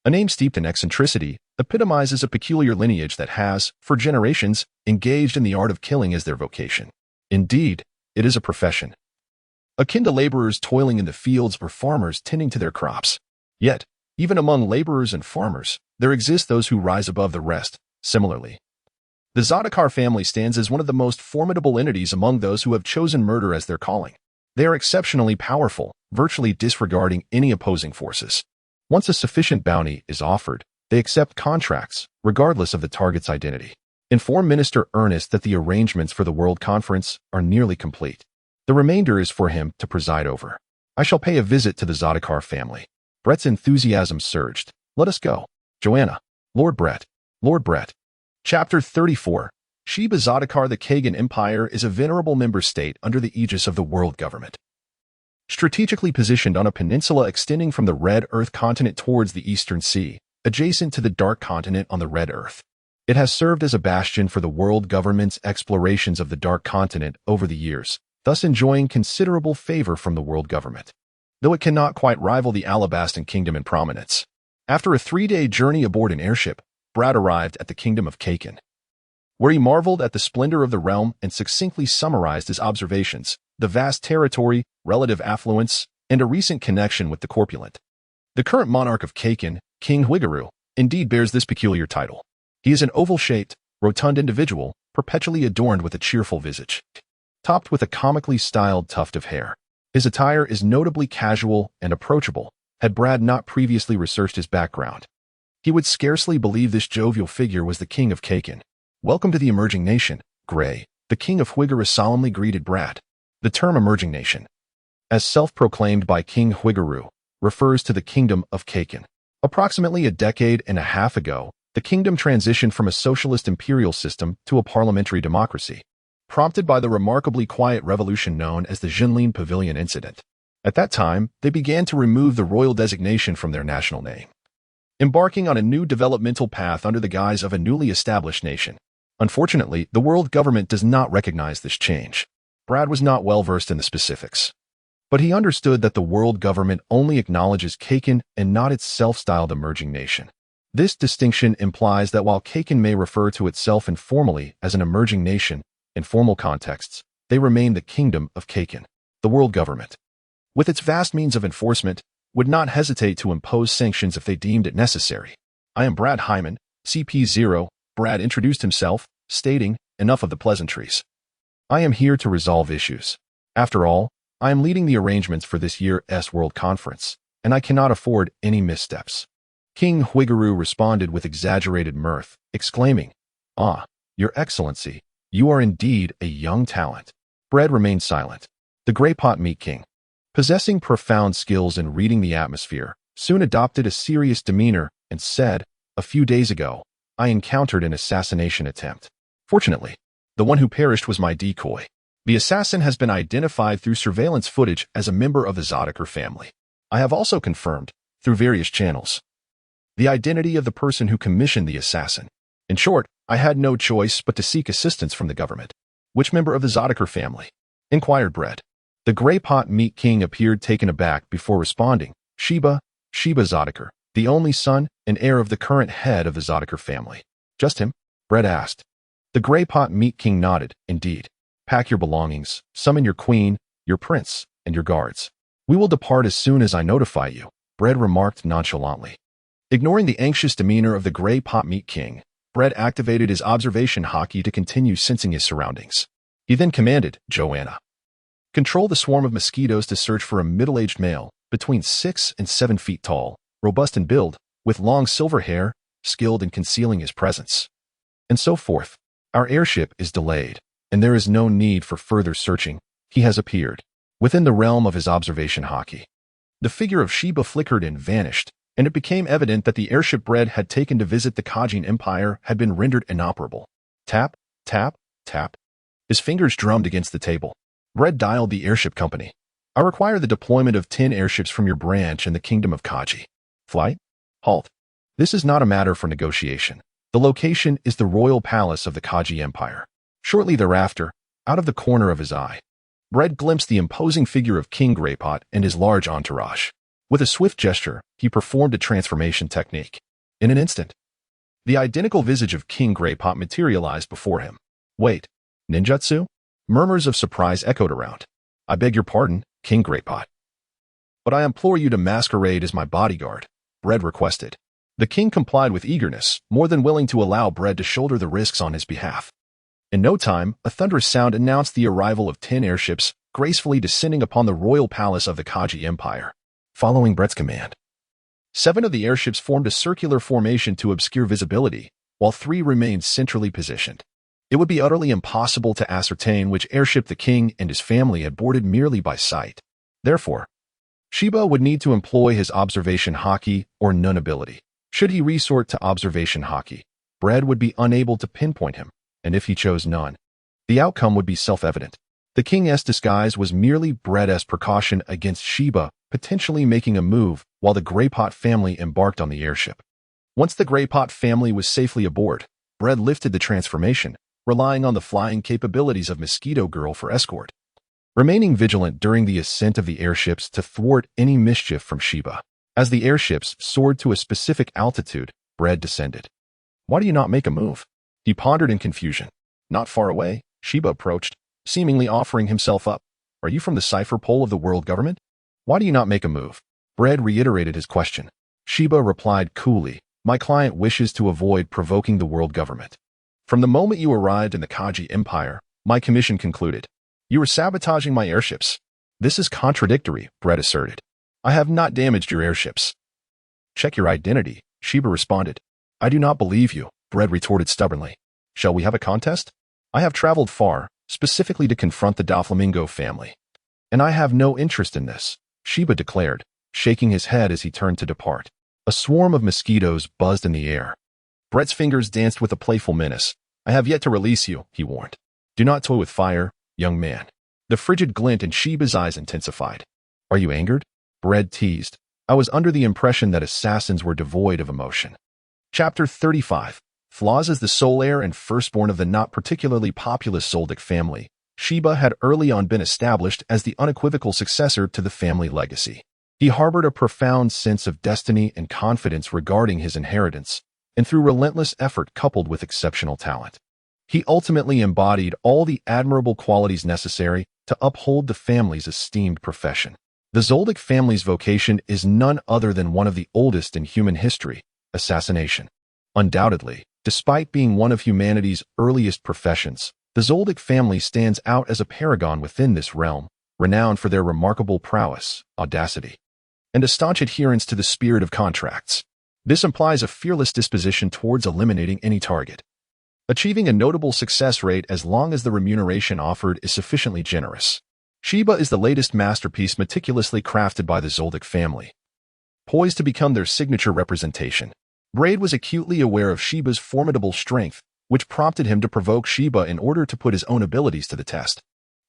S1: a name steeped in eccentricity, epitomizes a peculiar lineage that has, for generations, engaged in the art of killing as their vocation. Indeed, it is a profession, akin to laborers toiling in the fields or farmers tending to their crops. Yet, even among laborers and farmers, there exist those who rise above the rest. Similarly, the Zodakar family stands as one of the most formidable entities among those who have chosen murder as their calling. They are exceptionally powerful, virtually disregarding any opposing forces. Once a sufficient bounty is offered, they accept contracts, regardless of the target's identity. Inform Minister Ernest that the arrangements for the World Conference are nearly complete. The remainder is for him to preside over. I shall pay a visit to the Zodakar family. Brett's enthusiasm surged. Let us go. Joanna. Lord Brett. Lord Brett. Chapter 34. Sheba Zodakar. The Kagan Empire is a venerable member state under the aegis of the world government. Strategically positioned on a peninsula extending from the Red Earth continent towards the Eastern Sea, adjacent to the Dark Continent on the Red Earth. It has served as a bastion for the world government's explorations of the Dark Continent over the years, thus enjoying considerable favor from the world government, though it cannot quite rival the Alabastan Kingdom in prominence. After a 3-day journey aboard an airship, Brad arrived at the Kingdom of Kaken, where he marveled at the splendor of the realm and succinctly summarized his observations, the vast territory, relative affluence, and a recent connection with the corpulent. The current monarch of Kaken, King Huigaru, indeed bears this peculiar title. He is an oval-shaped, rotund individual, perpetually adorned with a cheerful visage, topped with a comically styled tuft of hair. His attire is notably casual and approachable. Had Brad not previously researched his background, he would scarcely believe this jovial figure was the King of Kaken. "Welcome to the emerging nation, Gray," the King of Huigaru solemnly greeted Brad. The term emerging nation, as self-proclaimed by King Huigaru, refers to the Kingdom of Kaken. Approximately a decade and a half ago, the kingdom transitioned from a socialist imperial system to a parliamentary democracy, prompted by the remarkably quiet revolution known as the Jinlin Pavilion Incident. At that time, they began to remove the royal designation from their national name, embarking on a new developmental path under the guise of a newly established nation. Unfortunately, the world government does not recognize this change. Brad was not well versed in the specifics, but he understood that the world government only acknowledges Kaken and not its self-styled emerging nation. This distinction implies that while Kaken may refer to itself informally as an emerging nation, in formal contexts, they remain the Kingdom of Kaken. The world government, with its vast means of enforcement, would not hesitate to impose sanctions if they deemed it necessary. "I am Brad Hyman, CP0, Brad introduced himself, stating, "Enough of the pleasantries. I am here to resolve issues. After all, I am leading the arrangements for this year's World Conference, and I cannot afford any missteps." King Huigaru responded with exaggerated mirth, exclaiming, "Ah, Your Excellency, you are indeed a young talent." Brad remained silent. The Grey Pot Meat King, possessing profound skills in reading the atmosphere, soon adopted a serious demeanor and said, "A few days ago, I encountered an assassination attempt. Fortunately, the one who perished was my decoy. The assassin has been identified through surveillance footage as a member of the Zodiaker family. I have also confirmed, through various channels, the identity of the person who commissioned the assassin. In short, I had no choice but to seek assistance from the government." "Which member of the Zodiaker family?" inquired Brad. The Grey Pot Meat King appeared taken aback before responding, Sheba Zodiaker, the only son and heir of the current head of the Zodiaker family." "Just him?" Brad asked. The Grey Pot Meat King nodded, "Indeed. Pack your belongings, summon your queen, your prince, and your guards. We will depart as soon as I notify you," Brad remarked nonchalantly. Ignoring the anxious demeanor of the Grey Pot Meat King, Brad activated his observation hockey to continue sensing his surroundings. He then commanded, "Joanna, control the swarm of mosquitoes to search for a middle-aged male, between 6 and 7 feet tall, robust in build, with long silver hair, skilled in concealing his presence." And so forth. "Our airship is delayed, and there is no need for further searching. He has appeared." Within the realm of his observation hockey, the figure of Sheba flickered and vanished, and it became evident that the airship Brad had taken to visit the Kajin Empire had been rendered inoperable. Tap, tap, tap. His fingers drummed against the table. Brad dialed the airship company. "I require the deployment of 10 airships from your branch in the Kingdom of Kaji." "Flight? Halt. This is not a matter for negotiation. The location is the royal palace of the Kaji Empire." Shortly thereafter, out of the corner of his eye, Brad glimpsed the imposing figure of King Greypot and his large entourage. With a swift gesture, he performed a transformation technique. In an instant, the identical visage of King Greypot materialized before him. "Wait, ninjutsu?" Murmurs of surprise echoed around. "I beg your pardon, King Greypot, but I implore you to masquerade as my bodyguard," Brad requested. The king complied with eagerness, more than willing to allow Brad to shoulder the risks on his behalf. In no time, a thunderous sound announced the arrival of 10 airships, gracefully descending upon the royal palace of the Kaji Empire. Following Brad's command, 7 of the airships formed a circular formation to obscure visibility, while 3 remained centrally positioned. It would be utterly impossible to ascertain which airship the king and his family had boarded merely by sight. Therefore, Sheba would need to employ his observation hockey or none ability. Should he resort to observation hockey, Brad would be unable to pinpoint him, and if he chose none, the outcome would be self-evident. The king's disguise was merely Brad's precaution against Sheba potentially making a move while the Greypot family embarked on the airship. Once the Grey Pot family was safely aboard, Bread lifted the transformation, relying on the flying capabilities of Mosquito Girl for escort, remaining vigilant during the ascent of the airships to thwart any mischief from Sheba. As the airships soared to a specific altitude, Bread descended. "Why do you not make a move?" He pondered in confusion. Not far away, Sheba approached, seemingly offering himself up. "Are you from the cipher pole of the world government? Why do you not make a move?" Bread reiterated his question. Sheba replied coolly, "My client wishes to avoid provoking the world government. From the moment you arrived in the Kaji Empire, my commission concluded. You were sabotaging my airships." "This is contradictory," Bread asserted. "I have not damaged your airships." "Check your identity," Sheba responded. "I do not believe you," Bread retorted stubbornly. "Shall we have a contest? I have traveled far, specifically to confront the Doflamingo family. And I have no interest in this," Sheba declared, shaking his head as he turned to depart. A swarm of mosquitoes buzzed in the air. Brett's fingers danced with a playful menace. "I have yet to release you," he warned. "Do not toy with fire, young man." The frigid glint in Sheba's eyes intensified. "Are you angered?" Bread teased. "I was under the impression that assassins were devoid of emotion." Chapter 35. Flaws. As the sole heir and firstborn of the not particularly populous Zoldyck family, Sheba had early on been established as the unequivocal successor to the family legacy. He harbored a profound sense of destiny and confidence regarding his inheritance, and through relentless effort coupled with exceptional talent, he ultimately embodied all the admirable qualities necessary to uphold the family's esteemed profession. The Zoldyck family's vocation is none other than one of the oldest in human history: assassination. Undoubtedly, despite being one of humanity's earliest professions, the Zoldyck family stands out as a paragon within this realm, renowned for their remarkable prowess, audacity, and a staunch adherence to the spirit of contracts. This implies a fearless disposition towards eliminating any target, achieving a notable success rate as long as the remuneration offered is sufficiently generous. Sheba is the latest masterpiece meticulously crafted by the Zoldyck family, poised to become their signature representation. Braid was acutely aware of Sheba's formidable strength, which prompted him to provoke Sheba in order to put his own abilities to the test.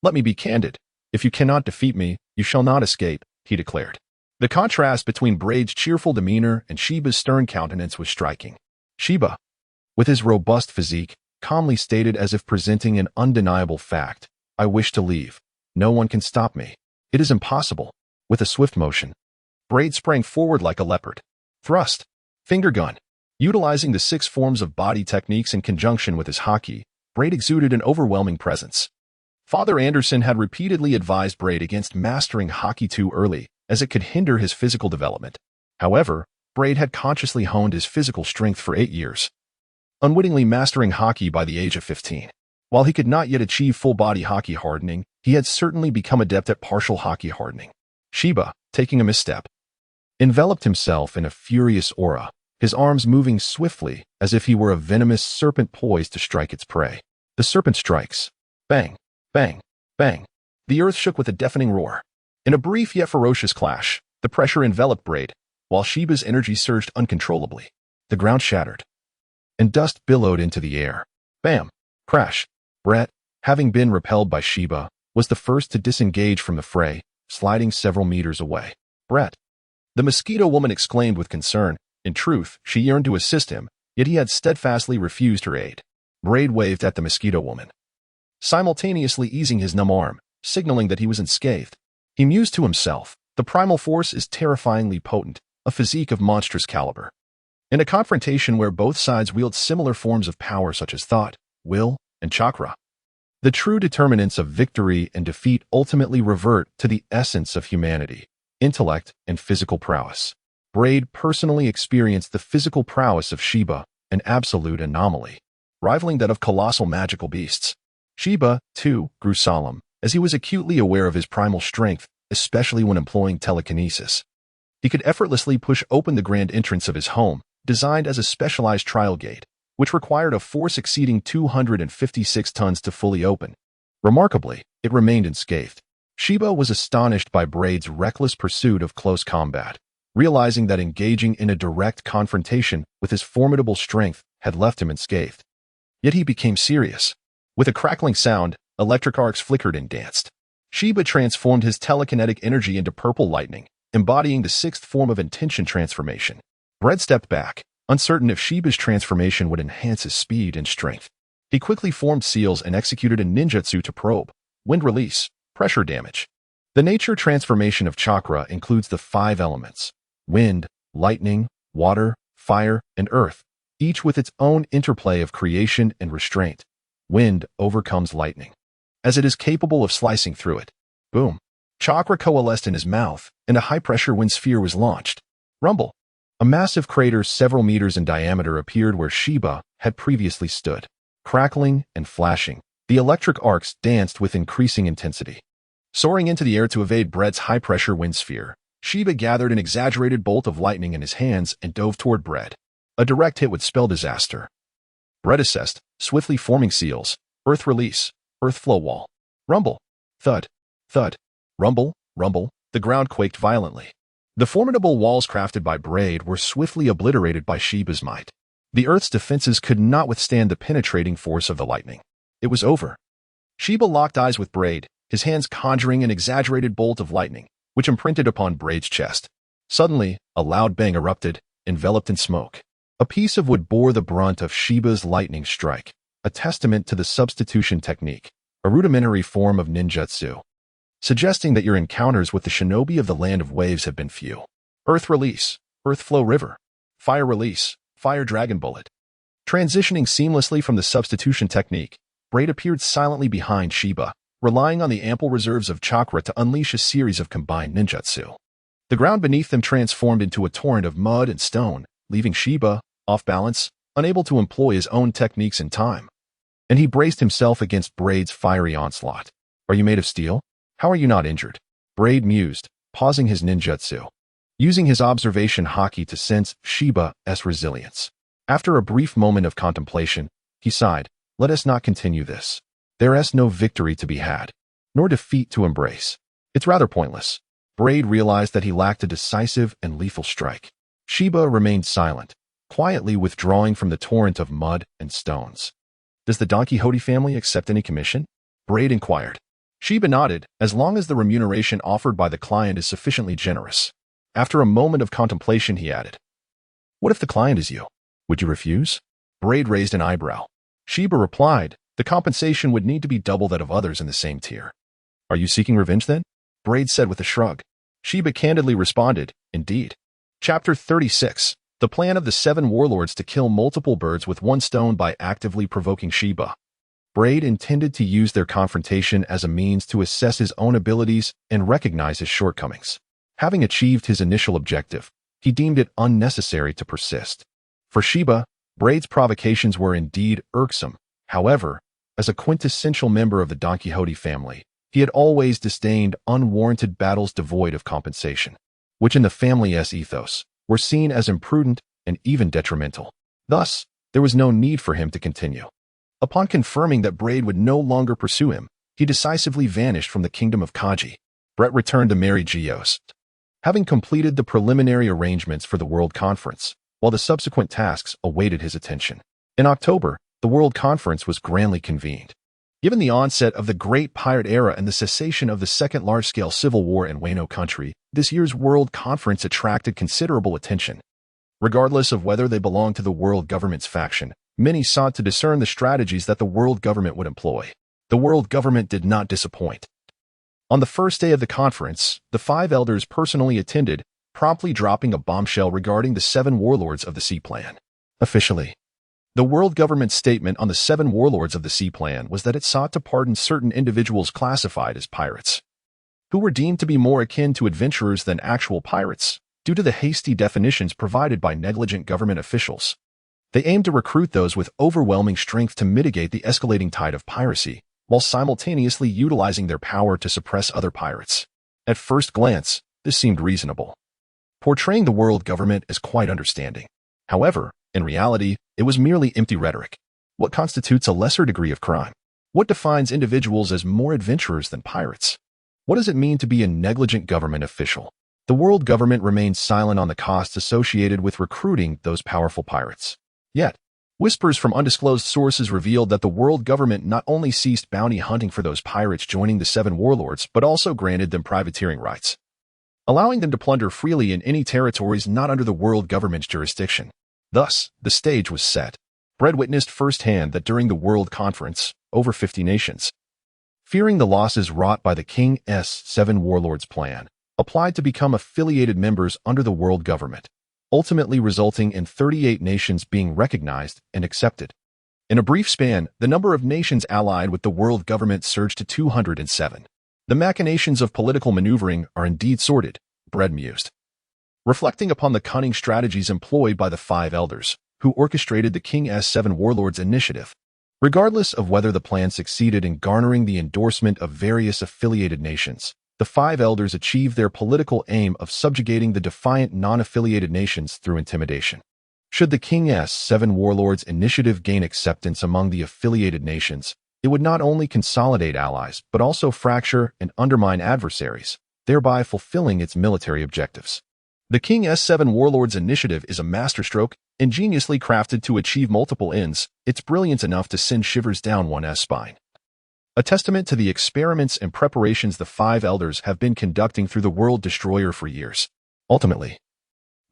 S1: "Let me be candid. If you cannot defeat me, you shall not escape," he declared. The contrast between Braid's cheerful demeanor and Sheba's stern countenance was striking. Sheba, with his robust physique, calmly stated as if presenting an undeniable fact, "I wish to leave. No one can stop me. It is impossible." With a swift motion, Braid sprang forward like a leopard. Thrust. Finger gun. Utilizing the 6 forms of body techniques in conjunction with his haki, Braid exuded an overwhelming presence. Father Anderson had repeatedly advised Braid against mastering haki too early, as it could hinder his physical development. However, Braid had consciously honed his physical strength for 8 years, unwittingly mastering haki by the age of 15. While he could not yet achieve full-body haki hardening, he had certainly become adept at partial haki hardening. Sheba, taking a misstep, enveloped himself in a furious aura, his arms moving swiftly as if he were a venomous serpent poised to strike its prey. The serpent strikes. Bang, bang, bang. The earth shook with a deafening roar. In a brief yet ferocious clash, the pressure enveloped Braid, while Sheba's energy surged uncontrollably. The ground shattered, and dust billowed into the air. Bam! Crash! Brett, having been repelled by Sheba, was the first to disengage from the fray, sliding several meters away. "Brett!" the mosquito woman exclaimed with concern. In truth, she yearned to assist him, yet he had steadfastly refused her aid. Braid waved at the mosquito woman, simultaneously easing his numb arm, signaling that he was unscathed. He mused to himself, "The primal force is terrifyingly potent, a physique of monstrous caliber." In a confrontation where both sides wield similar forms of power such as thought, will, and chakra, the true determinants of victory and defeat ultimately revert to the essence of humanity: intellect and physical prowess. Braid personally experienced the physical prowess of Sheba, an absolute anomaly, rivaling that of colossal magical beasts. Sheba, too, grew solemn, as he was acutely aware of his primal strength, especially when employing telekinesis. He could effortlessly push open the grand entrance of his home, designed as a specialized trial gate, which required a force exceeding 256 tons to fully open. Remarkably, it remained unscathed. Sheba was astonished by Braid's reckless pursuit of close combat, realizing that engaging in a direct confrontation with his formidable strength had left him unscathed. Yet he became serious. With a crackling sound, electric arcs flickered and danced. Sheba transformed his telekinetic energy into purple lightning, embodying the 6th form of intention transformation. Braid stepped back, uncertain if Shiba's transformation would enhance his speed and strength. He quickly formed seals and executed a ninjutsu to probe wind release, pressure damage. The nature transformation of chakra includes the 5 elements: wind, lightning, water, fire, and earth, each with its own interplay of creation and restraint. Wind overcomes lightning, as it is capable of slicing through it. Boom. Chakra coalesced in his mouth, and a high-pressure wind sphere was launched. Rumble. A massive crater several meters in diameter appeared where Shiba had previously stood. Crackling and flashing, the electric arcs danced with increasing intensity. Soaring into the air to evade Bread's high-pressure wind sphere, Shiba gathered an exaggerated bolt of lightning in his hands and dove toward Bread. A direct hit would spell disaster. Bread assessed, swiftly forming seals. Earth release, earth flow wall. Rumble. Thud. Thud. Rumble. Rumble. The ground quaked violently. The formidable walls crafted by Braid were swiftly obliterated by Shiba's might. The Earth's defenses could not withstand the penetrating force of the lightning. It was over. Shiba locked eyes with Braid, his hands conjuring an exaggerated bolt of lightning, which imprinted upon Braid's chest. Suddenly, a loud bang erupted, enveloped in smoke. A piece of wood bore the brunt of Shiba's lightning strike, a testament to the substitution technique, a rudimentary form of ninjutsu, suggesting that your encounters with the shinobi of the Land of Waves have been few. Earth release, earth flow river. Fire release, fire dragon bullet. Transitioning seamlessly from the substitution technique, Braid appeared silently behind Shiba, relying on the ample reserves of chakra to unleash a series of combined ninjutsu. The ground beneath them transformed into a torrent of mud and stone, leaving Shiba, off balance, unable to employ his own techniques in time. And he braced himself against Braid's fiery onslaught. Are you made of steel? How are you not injured? Braid mused, pausing his ninjutsu, using his observation haki to sense Shiba's resilience. After a brief moment of contemplation, he sighed, "Let us not continue this. There is no victory to be had, nor defeat to embrace. It's rather pointless." Braid realized that he lacked a decisive and lethal strike. Shiba remained silent, quietly withdrawing from the torrent of mud and stones. "Does the Don Quixote family accept any commission?" Braid inquired. Shiba nodded, as long as the remuneration offered by the client is sufficiently generous. After a moment of contemplation, he added, "What if the client is you? Would you refuse?" Braid raised an eyebrow. Shiba replied, "The compensation would need to be double that of others in the same tier." "Are you seeking revenge then?" Braid said with a shrug. Shiba candidly responded, "Indeed." Chapter 36. The plan of the 7 warlords to kill multiple birds with one stone by actively provoking Shiba. Braid intended to use their confrontation as a means to assess his own abilities and recognize his shortcomings. Having achieved his initial objective, he deemed it unnecessary to persist. For Shiba, Braid's provocations were indeed irksome. However, as a quintessential member of the Don Quixote family, he had always disdained unwarranted battles devoid of compensation, which in the family's ethos were seen as imprudent and even detrimental. Thus, there was no need for him to continue. Upon confirming that Braid would no longer pursue him, he decisively vanished from the kingdom of Kaji. Brett returned to Mary Geos, having completed the preliminary arrangements for the World Conference, while the subsequent tasks awaited his attention. In October, the World Conference was grandly convened. Given the onset of the Great Pirate Era and the cessation of the second large-scale civil war in Wano Country, this year's World Conference attracted considerable attention. Regardless of whether they belonged to the world government's faction, many sought to discern the strategies that the world government would employ. The world government did not disappoint. On the first day of the conference, the 5 elders personally attended, promptly dropping a bombshell regarding the 7 warlords of the Sea Plan. Officially, the world government's statement on the 7 warlords of the Sea Plan was that it sought to pardon certain individuals classified as pirates, who were deemed to be more akin to adventurers than actual pirates, due to the hasty definitions provided by negligent government officials. They aimed to recruit those with overwhelming strength to mitigate the escalating tide of piracy, while simultaneously utilizing their power to suppress other pirates. At first glance, this seemed reasonable, portraying the world government as quite understanding. However, in reality, it was merely empty rhetoric. What constitutes a lesser degree of crime? What defines individuals as more adventurers than pirates? What does it mean to be a negligent government official? The world government remained silent on the costs associated with recruiting those powerful pirates. Yet, whispers from undisclosed sources revealed that the world government not only ceased bounty hunting for those pirates joining the 7 warlords, but also granted them privateering rights, allowing them to plunder freely in any territories not under the world government's jurisdiction. Thus, the stage was set. Bread witnessed firsthand that during the World Conference, over 50 nations, fearing the losses wrought by the King's 7 warlords plan, applied to become affiliated members under the world government, ultimately resulting in 38 nations being recognized and accepted. In a brief span, the number of nations allied with the world government surged to 207. The machinations of political maneuvering are indeed sordid, Bread mused, reflecting upon the cunning strategies employed by the 5 elders, who orchestrated the King's 7 warlords initiative. Regardless of whether the plan succeeded in garnering the endorsement of various affiliated nations, the 5 elders achieved their political aim of subjugating the defiant non-affiliated nations through intimidation. Should the King's 7 warlords initiative gain acceptance among the affiliated nations, it would not only consolidate allies but also fracture and undermine adversaries, thereby fulfilling its military objectives. The King's 7 warlords initiative is a masterstroke, ingeniously crafted to achieve multiple ends. It's brilliant enough to send shivers down one's spine. A testament to the experiments and preparations the 5 elders have been conducting through the world destroyer for years. Ultimately,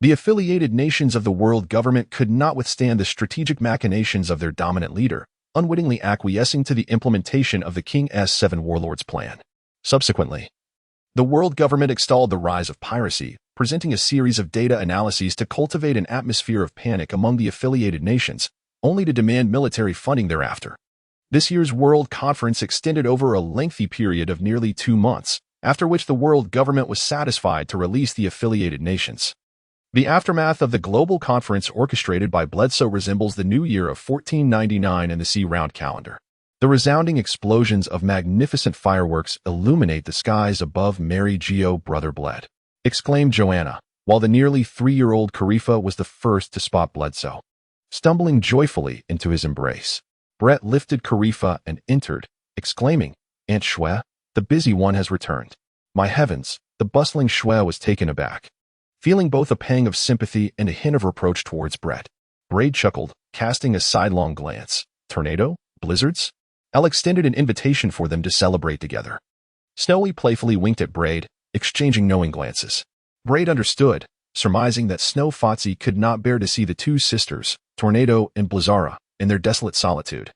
S1: the affiliated nations of the world government could not withstand the strategic machinations of their dominant leader, unwittingly acquiescing to the implementation of the King's 7 warlords plan. Subsequently, the world government extolled the rise of piracy, presenting a series of data analyses to cultivate an atmosphere of panic among the affiliated nations, only to demand military funding thereafter. This year's World Conference extended over a lengthy period of nearly 2 months, after which the world government was satisfied to release the affiliated nations. The aftermath of the global conference orchestrated by Bledsoe resembles the new year of 1499 in the sea-round calendar. The resounding explosions of magnificent fireworks illuminate the skies above Mary Geo Brother Bled, exclaimed Joanna, while the nearly 3-year-old Karifa was the first to spot Bledsoe. Stumbling joyfully into his embrace, Brett lifted Karifa and entered, exclaiming, "Aunt Shwe, the busy one has returned." My heavens, the bustling Shwe was taken aback, feeling both a pang of sympathy and a hint of reproach towards Brett. Braid chuckled, casting a sidelong glance. Tornado? Blizzards? Elle extended an invitation for them to celebrate together. Snowy playfully winked at Braid, exchanging knowing glances. Braid understood, surmising that Snow Fotsy could not bear to see the 2 sisters, Tornado and Blizzara, in their desolate solitude,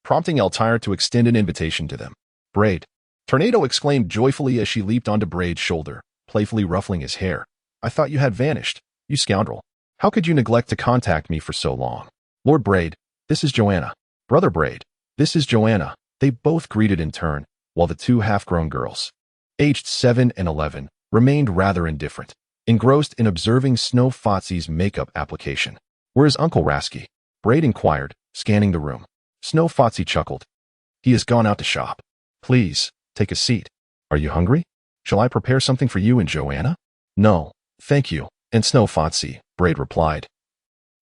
S1: prompting Eltire to extend an invitation to them. "Braid," Tornado exclaimed joyfully as she leaped onto Braid's shoulder, playfully ruffling his hair. "I thought you had vanished, you scoundrel. How could you neglect to contact me for so long?" "Lord Braid, this is Joanna." "Brother Braid, this is Joanna." They both greeted in turn, while the 2 half-grown girls, aged 7 and 11, remained rather indifferent, engrossed in observing Snow Fotsy's makeup application. "Where's Uncle Rasky?" Braid inquired, scanning the room. Snow Fotsy chuckled. "He has gone out to shop. Please, take a seat. Are you hungry? Shall I prepare something for you and Joanna?" "No, thank you," and Snow Fotsy, Braid replied,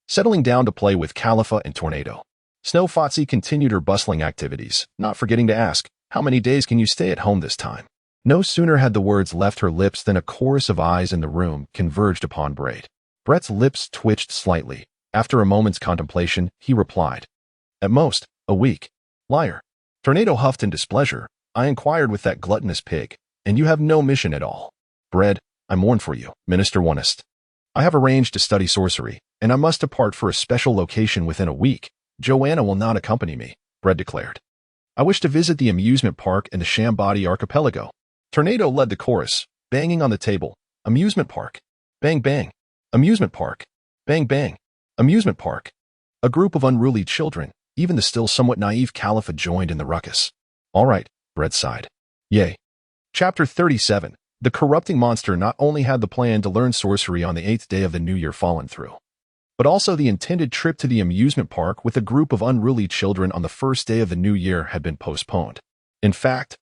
S1: settling down to play with Califa and Tornado. Snow Fotsy continued her bustling activities, not forgetting to ask, "How many days can you stay at home this time?" No sooner had the words left her lips than a chorus of eyes in the room converged upon Braid. Brett's lips twitched slightly. After a moment's contemplation, he replied, "At most, a week." "Liar." Tornado huffed in displeasure. "I inquired with that gluttonous pig, and you have no mission at all." "Bread, I mourn for you, Minister Onest. I have arranged to study sorcery, and I must depart for a special location within a week. Joanna will not accompany me," Bread declared. "I wish to visit the amusement park in the Shambadi archipelago." Tornado led the chorus, banging on the table. "Amusement park. Bang bang. Amusement park. Bang bang. Amusement park." A group of unruly children, even the still somewhat naive Califa, joined in the ruckus. "All right," Bread sighed. "Yay." Chapter 37. The corrupting monster not only had the plan to learn sorcery on the 8th day of the new year fallen through, but also the intended trip to the amusement park with a group of unruly children on the first day of the new year had been postponed. In fact,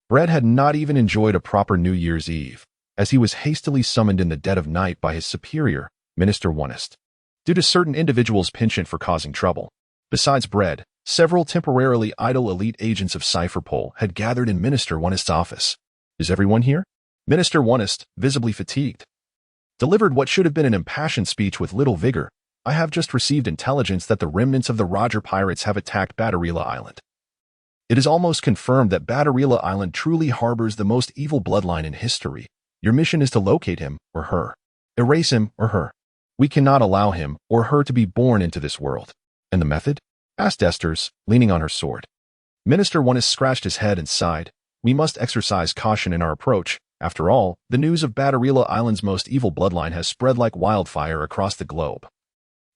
S1: Bread had not even enjoyed a proper New Year's Eve, as he was hastily summoned in the dead of night by his superior, Minister Onest, due to certain individuals' penchant for causing trouble. Besides Bread, several temporarily idle elite agents of Cypherpole had gathered in Minister Onest's office. "Is everyone here?" Minister Onest, visibly fatigued, delivered what should have been an impassioned speech with little vigor. "I have just received intelligence that the remnants of the Roger pirates have attacked Batarila Island. It is almost confirmed that Batarila Island truly harbors the most evil bloodline in history. Your mission is to locate him or her. Erase him or her. We cannot allow him or her to be born into this world. And the method? Asked Esther's, leaning on her sword. Minister Wano scratched his head and sighed. We must exercise caution in our approach. After all, the news of Badarila Island's most evil bloodline has spread like wildfire across the globe,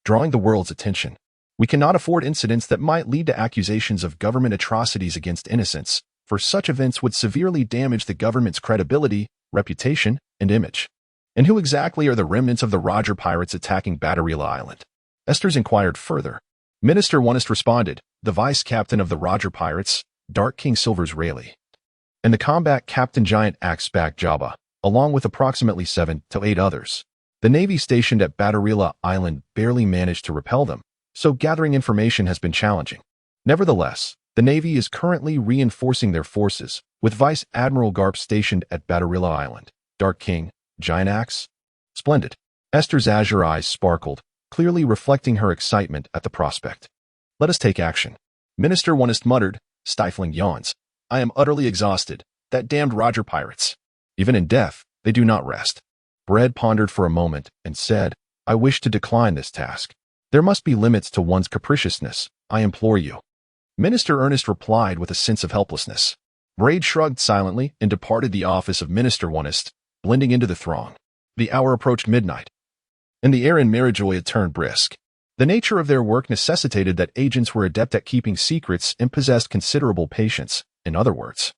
S1: drawing the world's attention. We cannot afford incidents that might lead to accusations of government atrocities against innocents, for such events would severely damage the government's credibility, reputation, and image. And who exactly are the remnants of the Roger pirates attacking Badarila Island? Esther's inquired further. Minister Wano responded, the vice captain of the Roger pirates, Dark King Silver's Rayleigh, and the combat captain Giant Axeback Jabba, along with approximately 7 to 8 others. The Navy stationed at Badarila Island barely managed to repel them, so gathering information has been challenging. Nevertheless, the Navy is currently reinforcing their forces, with Vice Admiral Garp stationed at Badarila Island. Dark King, Giant Axe? Splendid. Esther's azure eyes sparkled, clearly reflecting her excitement at the prospect. Let us take action. Minister Wano muttered, stifling yawns. I am utterly exhausted. That damned Roger pirates. Even in death, they do not rest. Bread pondered for a moment and said, I wish to decline this task. There must be limits to one's capriciousness, I implore you. Minister Ernest replied with a sense of helplessness. Braid shrugged silently and departed the office of Minister Wano, blending into the throng. The hour approached midnight, and the air in Marijoy had turned brisk. The nature of their work necessitated that agents were adept at keeping secrets and possessed considerable patience. In other words,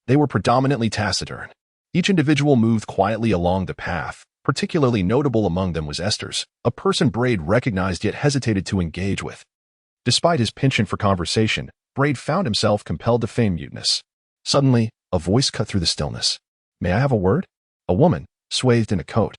S1: they were predominantly taciturn. Each individual moved quietly along the path. Particularly notable among them was Esther's, a person Braid recognized yet hesitated to engage with. Despite his penchant for conversation, Braid found himself compelled to feign muteness. Suddenly, a voice cut through the stillness. May I have a word? A woman, swathed in a coat,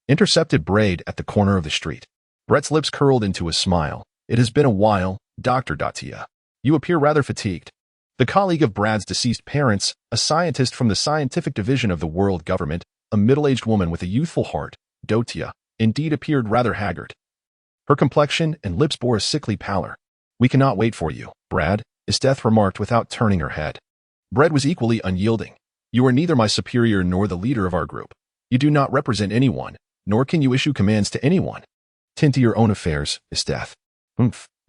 S1: intercepted Braid at the corner of the street. Brett's lips curled into a smile. It has been a while, Dr. Datia. You appear rather fatigued. The colleague of Brad's deceased parents, a scientist from the scientific division of the world government, a middle-aged woman with a youthful heart, Dotia, indeed appeared rather haggard. Her complexion and lips bore a sickly pallor. We cannot wait for you, Brad, Esteth remarked without turning her head. Brad was equally unyielding. You are neither my superior nor the leader of our group. You do not represent anyone, nor can you issue commands to anyone. Tend to your own affairs, Esteth.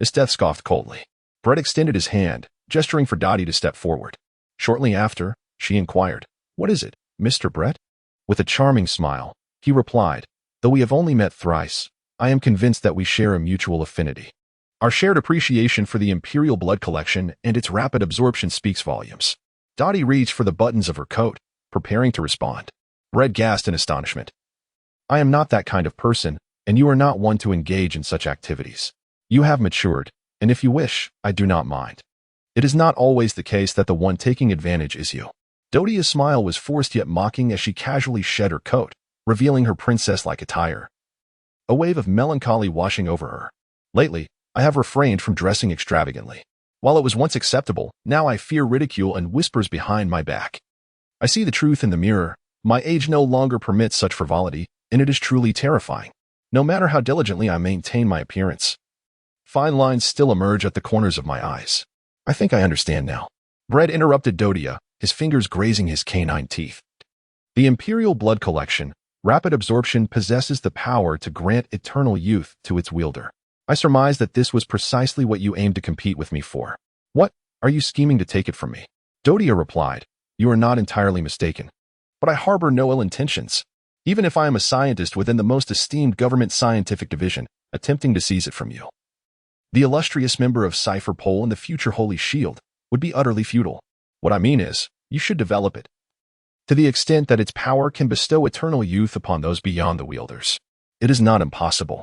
S1: Esteth scoffed coldly. Brett extended his hand, gesturing for Dottie to step forward. Shortly after, she inquired, What is it, Mr. Brett? With a charming smile, he replied, Though we have only met thrice, I am convinced that we share a mutual affinity. Our shared appreciation for the Imperial blood collection and its rapid absorption speaks volumes. Dottie reached for the buttons of her coat, preparing to respond. Brett gasped in astonishment. I am not that kind of person, and you are not one to engage in such activities. You have matured, and if you wish, I do not mind. It is not always the case that the one taking advantage is you. Dotia's smile was forced yet mocking as she casually shed her coat, revealing her princess-like attire. A wave of melancholy washing over her. Lately, I have refrained from dressing extravagantly. While it was once acceptable, now I fear ridicule and whispers behind my back. I see the truth in the mirror. My age no longer permits such frivolity, and it is truly terrifying. No matter how diligently I maintain my appearance, fine lines still emerge at the corners of my eyes. I think I understand now. Brett interrupted Dotia, his fingers grazing his canine teeth. The Imperial blood collection, rapid absorption, possesses the power to grant eternal youth to its wielder. I surmise that this was precisely what you aimed to compete with me for. What? Are you scheming to take it from me? Dotia replied, You are not entirely mistaken. But I harbor no ill intentions. Even if I am a scientist within the most esteemed government scientific division, attempting to seize it from you, the illustrious member of Cipher Pole and the future Holy Shield, would be utterly futile. What I mean is, you should develop it, to the extent that its power can bestow eternal youth upon those beyond the wielders. It is not impossible.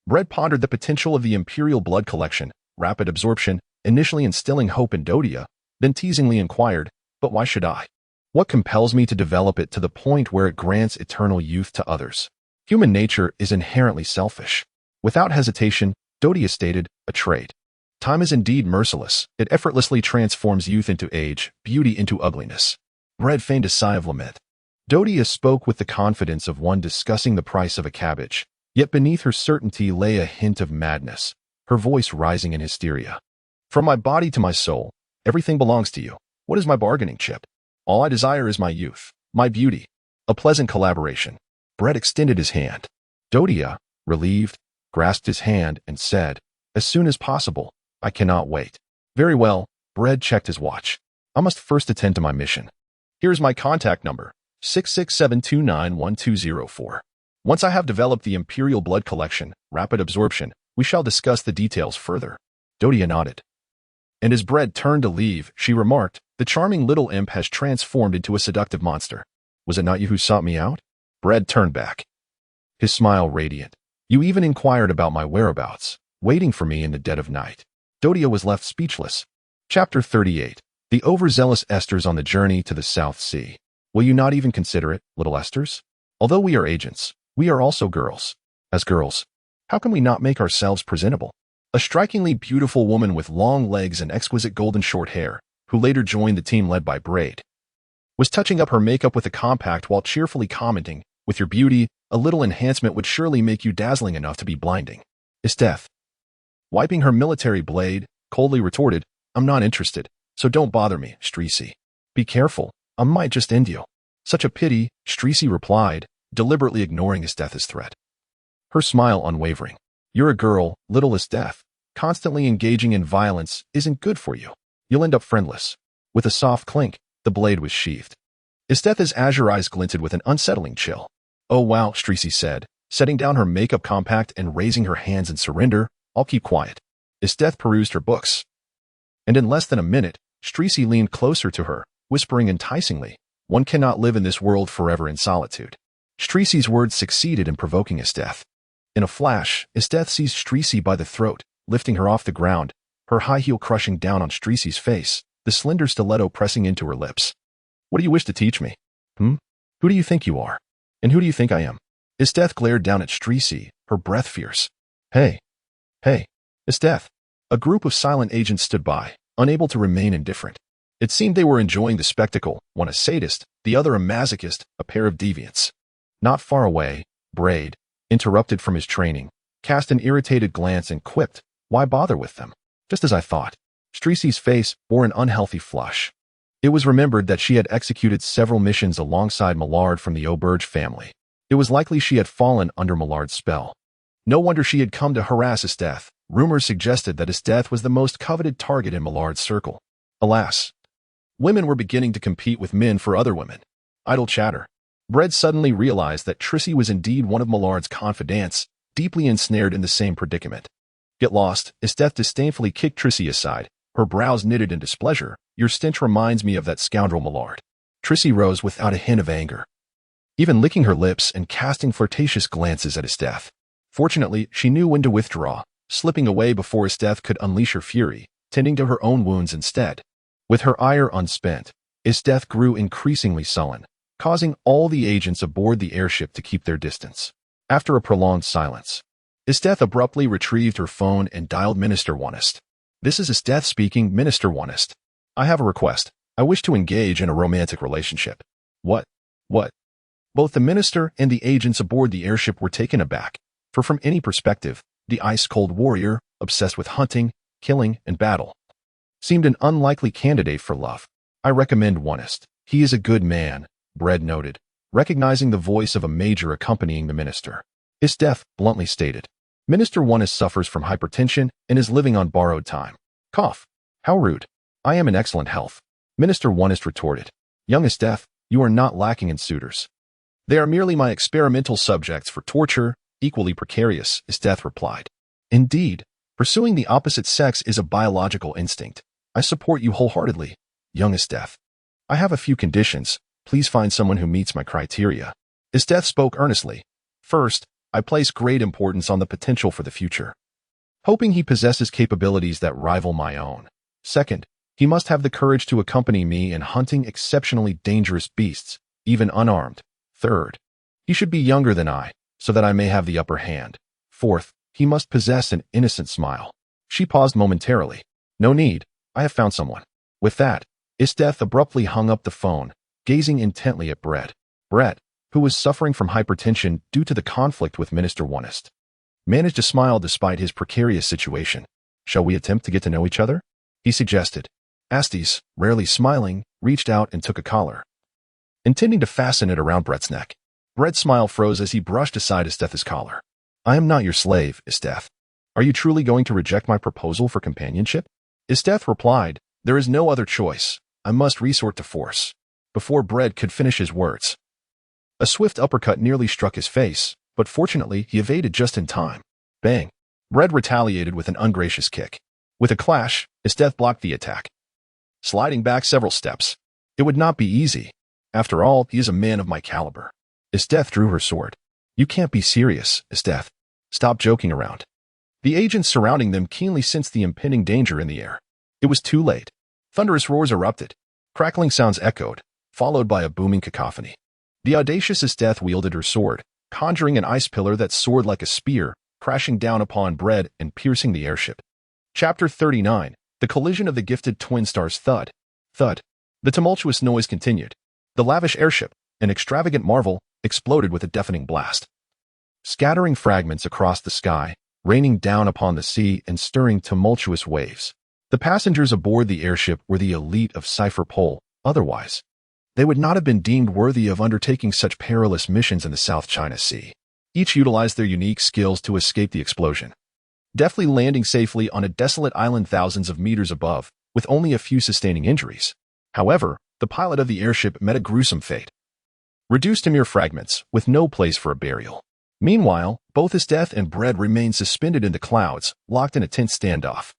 S1: Brett pondered the potential of the Imperial blood collection, rapid absorption, initially instilling hope in Dotia, then teasingly inquired, But why should I? What compels me to develop it to the point where it grants eternal youth to others? Human nature is inherently selfish. Without hesitation, Dotia stated, a trait. Time is indeed merciless. It effortlessly transforms youth into age, beauty into ugliness. Brett feigned a sigh of lament. Dotia spoke with the confidence of one discussing the price of a cabbage, yet beneath her certainty lay a hint of madness, her voice rising in hysteria. From my body to my soul, everything belongs to you. What is my bargaining chip? All I desire is my youth, my beauty, a pleasant collaboration. Brett extended his hand. Dodia, relieved, grasped his hand and said, "As soon as possible. I cannot wait." "Very well." Bread checked his watch. "I must first attend to my mission. Here is my contact number, 667291204. Once I have developed the Imperial blood collection, rapid absorption, we shall discuss the details further." Dodia nodded. And as Bread turned to leave, she remarked, "The charming little imp has transformed into a seductive monster. Was it not you who sought me out?" Bread turned back, his smile radiant. "You even inquired about my whereabouts, waiting for me in the dead of night." Dodia was left speechless. Chapter 38. The overzealous Esters on the journey to the South Sea. Will you not even consider it, little Esters? Although we are agents, we are also girls. As girls, how can we not make ourselves presentable? A strikingly beautiful woman with long legs and exquisite golden short hair, who later joined the team led by Braid, was touching up her makeup with a compact while cheerfully commenting, "With your beauty, a little enhancement would surely make you dazzling enough to be blinding." Isteth, wiping her military blade, coldly retorted, "I'm not interested, so don't bother me, Streesy. Be careful, I might just end you." "Such a pity," Streesy replied, deliberately ignoring Isteth's threat, her smile unwavering. "You're a girl, little Isteth. Constantly engaging in violence isn't good for you. You'll end up friendless." With a soft clink, the blade was sheathed. Isteth's azure eyes glinted with an unsettling chill. "Oh wow," Streesy said, setting down her makeup compact and raising her hands in surrender. "I'll keep quiet." Isteth perused her books, and in less than a minute, Streesy leaned closer to her, whispering enticingly, "One cannot live in this world forever in solitude." Streesy's words succeeded in provoking Isteth. In a flash, Isteth seized Streesy by the throat, lifting her off the ground, her high heel crushing down on Streesy's face, the slender stiletto pressing into her lips. "What do you wish to teach me? Who do you think you are? And who do you think I am?" Isteth glared down at Streesy, her breath fierce. Hey, Isteth." A group of silent agents stood by, unable to remain indifferent. It seemed they were enjoying the spectacle, one a sadist, the other a masochist, a pair of deviants. Not far away, Braid, interrupted from his training, cast an irritated glance and quipped, "Why bother with them?" "Just as I thought." Streesy's face bore an unhealthy flush. It was remembered that she had executed several missions alongside Millard from the Auberge family. It was likely she had fallen under Millard's spell. No wonder she had come to harass Isteth. Rumors suggested that Isteth was the most coveted target in Millard's circle. Alas, women were beginning to compete with men for other women. Idle chatter. Bread suddenly realized that Trissy was indeed one of Millard's confidants, deeply ensnared in the same predicament. "Get lost." Isteth disdainfully kicked Trissy aside, her brows knitted in displeasure. "Your stench reminds me of that scoundrel Millard." Trissy rose without a hint of anger, even licking her lips and casting flirtatious glances at Isteth. Fortunately, she knew when to withdraw, slipping away before Isteth could unleash her fury, tending to her own wounds instead. With her ire unspent, Isteth grew increasingly sullen, causing all the agents aboard the airship to keep their distance. After a prolonged silence, Isteth abruptly retrieved her phone and dialed Minister Wanist. "This is Isteth speaking, Minister Wanist. I have a request. I wish to engage in a romantic relationship." What? Both the minister and the agents aboard the airship were taken aback, for from any perspective, the ice-cold warrior, obsessed with hunting, killing, and battle, seemed an unlikely candidate for love. "I recommend Wanist. He is a good man," Bread noted, recognizing the voice of a major accompanying the minister. Isteth bluntly stated, "Minister Wanist suffers from hypertension and is living on borrowed time." Cough. "How rude. I am in excellent health," Minister Wanist retorted. "Young Isteth, you are not lacking in suitors." "They are merely my experimental subjects for torture, equally precarious," Isteth replied. "Indeed, pursuing the opposite sex is a biological instinct. I support you wholeheartedly, young Isteth. I have a few conditions. Please find someone who meets my criteria." Isteth spoke earnestly. "First, I place great importance on the potential for the future, hoping he possesses capabilities that rival my own. Second, he must have the courage to accompany me in hunting exceptionally dangerous beasts, even unarmed. Third, he should be younger than I, so that I may have the upper hand. Fourth, he must possess an innocent smile." She paused momentarily. "No need, I have found someone." With that, Isteth abruptly hung up the phone, gazing intently at Brett, who was suffering from hypertension due to the conflict with Minister Wanist, managed to smile despite his precarious situation. "Shall we attempt to get to know each other?" he suggested. Astes, rarely smiling, reached out and took a collar, intending to fasten it around Brett's neck. Bread's smile froze as he brushed aside Isteth's collar. I am not your slave, Isteth. Are you truly going to reject my proposal for companionship? Isteth replied, there is no other choice. I must resort to force. Before Bread could finish his words, a swift uppercut nearly struck his face, but fortunately he evaded just in time. Bang! Bread retaliated with an ungracious kick. With a clash, Isteth blocked the attack, sliding back several steps. It would not be easy. After all, he is a man of my caliber. Isteth drew her sword. You can't be serious, Isteth. Stop joking around. The agents surrounding them keenly sensed the impending danger in the air. It was too late. Thunderous roars erupted. Crackling sounds echoed, followed by a booming cacophony. The audacious Isteth wielded her sword, conjuring an ice pillar that soared like a spear, crashing down upon Bread and piercing the airship. Chapter 39. The collision of the gifted twin stars. Thud. Thud. The tumultuous noise continued. The lavish airship, an extravagant marvel, exploded with a deafening blast, scattering fragments across the sky, raining down upon the sea and stirring tumultuous waves. The passengers aboard the airship were the elite of Cipher Pole. Otherwise, they would not have been deemed worthy of undertaking such perilous missions in the South China Sea. Each utilized their unique skills to escape the explosion, deftly landing safely on a desolate island thousands of meters above, with only a few sustaining injuries. However, the pilot of the airship met a gruesome fate, reduced to mere fragments, with no place for a burial. Meanwhile, both Isteth and Bread remained suspended in the clouds, locked in a tense standoff.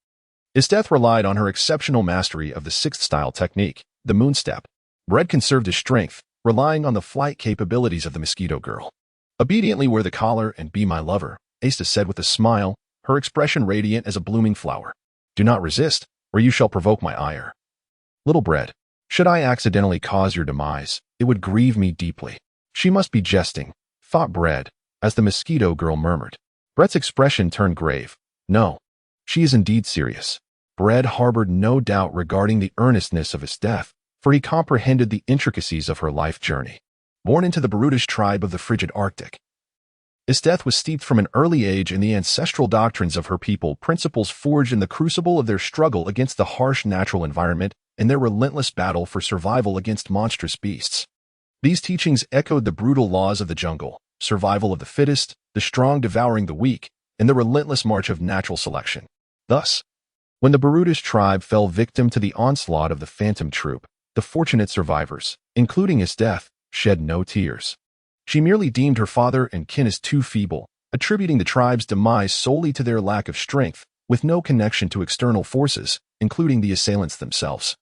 S1: Isteth relied on her exceptional mastery of the sixth style technique, the moon step. Bread conserved his strength, relying on the flight capabilities of the Mosquito Girl. Obediently wear the collar and be my lover, Asta said with a smile, her expression radiant as a blooming flower. Do not resist, or you shall provoke my ire. Little Bread, should I accidentally cause your demise, it would grieve me deeply. She must be jesting, thought Bread, as the Mosquito Girl murmured. Brett's expression turned grave. No, she is indeed serious. Bread harbored no doubt regarding the earnestness of his death, for he comprehended the intricacies of her life journey. Born into the brutish tribe of the frigid Arctic, Isteth was steeped from an early age in the ancestral doctrines of her people, principles forged in the crucible of their struggle against the harsh natural environment and their relentless battle for survival against monstrous beasts. These teachings echoed the brutal laws of the jungle, survival of the fittest, the strong devouring the weak, and the relentless march of natural selection. Thus, when the brutish tribe fell victim to the onslaught of the phantom troop, the fortunate survivors, including Isteth, shed no tears. She merely deemed her father and kin as too feeble, attributing the tribe's demise solely to their lack of strength, with no connection to external forces, including the assailants themselves.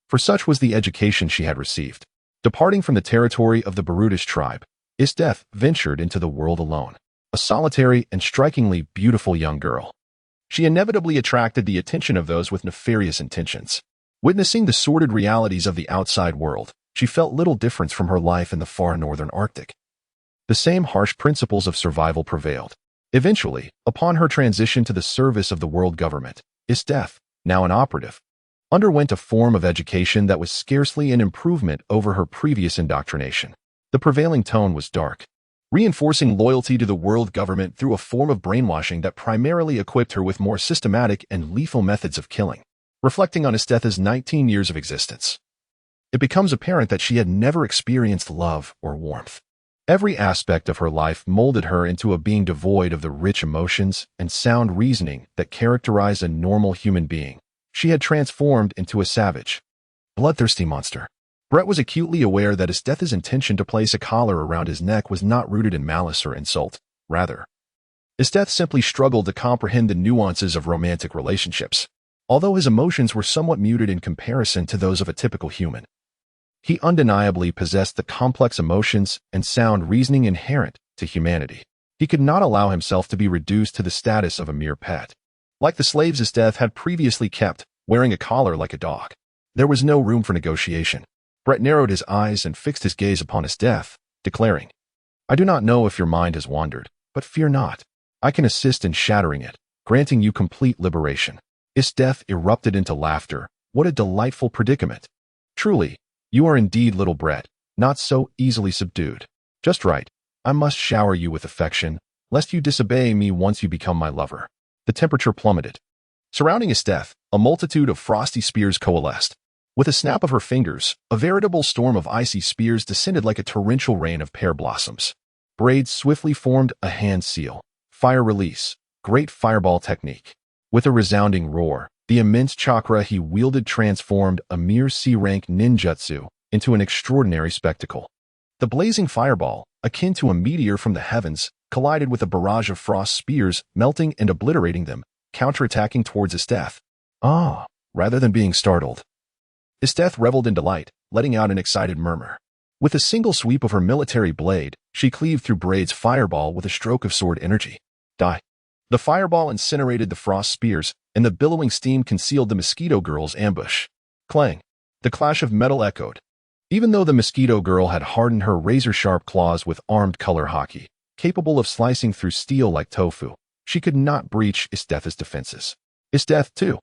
S1: For such was the education she had received. Departing from the territory of the brutish tribe, Isteth ventured into the world alone, a solitary and strikingly beautiful young girl. She inevitably attracted the attention of those with nefarious intentions. Witnessing the sordid realities of the outside world, she felt little difference from her life in the far northern Arctic. The same harsh principles of survival prevailed. Eventually, upon her transition to the service of the world government, Isteth, now an operative, underwent a form of education that was scarcely an improvement over her previous indoctrination. The prevailing tone was dark, reinforcing loyalty to the world government through a form of brainwashing that primarily equipped her with more systematic and lethal methods of killing. Reflecting on Isteth's 19 years of existence, it becomes apparent that she had never experienced love or warmth. Every aspect of her life molded her into a being devoid of the rich emotions and sound reasoning that characterize a normal human being. She had transformed into a savage, bloodthirsty monster. Brett was acutely aware that Isteth's intention to place a collar around his neck was not rooted in malice or insult. Rather, Isteth simply struggled to comprehend the nuances of romantic relationships, although his emotions were somewhat muted in comparison to those of a typical human. He undeniably possessed the complex emotions and sound reasoning inherent to humanity. He could not allow himself to be reduced to the status of a mere pet. Like the slaves Isteth had previously kept, wearing a collar like a dog, there was no room for negotiation. Brett narrowed his eyes and fixed his gaze upon Isteth, declaring, I do not know if your mind has wandered, but fear not. I can assist in shattering it, granting you complete liberation. Isteth erupted into laughter. What a delightful predicament. Truly, you are indeed little Brett, not so easily subdued. Just right. I must shower you with affection, lest you disobey me once you become my lover. The temperature plummeted. Surrounding Isteth, a multitude of frosty spears coalesced. With a snap of her fingers, a veritable storm of icy spears descended like a torrential rain of pear blossoms. Braid swiftly formed a hand seal. Fire release. Great fireball technique. With a resounding roar, the immense chakra he wielded transformed a mere C-rank ninjutsu into an extraordinary spectacle. The blazing fireball, akin to a meteor from the heavens, collided with a barrage of frost spears, melting and obliterating them, counterattacking towards Esteth. Rather than being startled, Esteth reveled in delight, letting out an excited murmur. With a single sweep of her military blade, she cleaved through Braid's fireball with a stroke of sword energy. Die. The fireball incinerated the frost spears, and the billowing steam concealed the Mosquito Girl's ambush. Clang. The clash of metal echoed. Even though the Mosquito Girl had hardened her razor-sharp claws with armed color hockey, capable of slicing through steel like tofu, she could not breach Esteth's defenses. Esteth, too,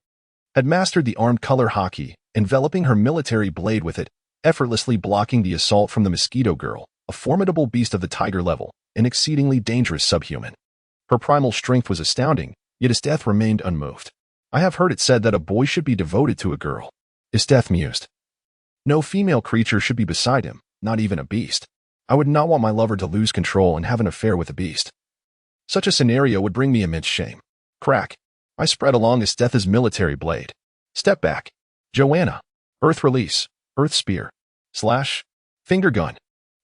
S1: had mastered the armed color hockey, enveloping her military blade with it, effortlessly blocking the assault from the Mosquito Girl, a formidable beast of the tiger level, an exceedingly dangerous subhuman. Her primal strength was astounding, yet Esteth remained unmoved. I have heard it said that a boy should be devoted to a girl. Esteth mused. No female creature should be beside him, not even a beast. I would not want my lover to lose control and have an affair with a beast. Such a scenario would bring me immense shame. Crack. I spread along Esteth's military blade. Step back. Joanna. Earth release. Earth spear. Slash. Finger gun.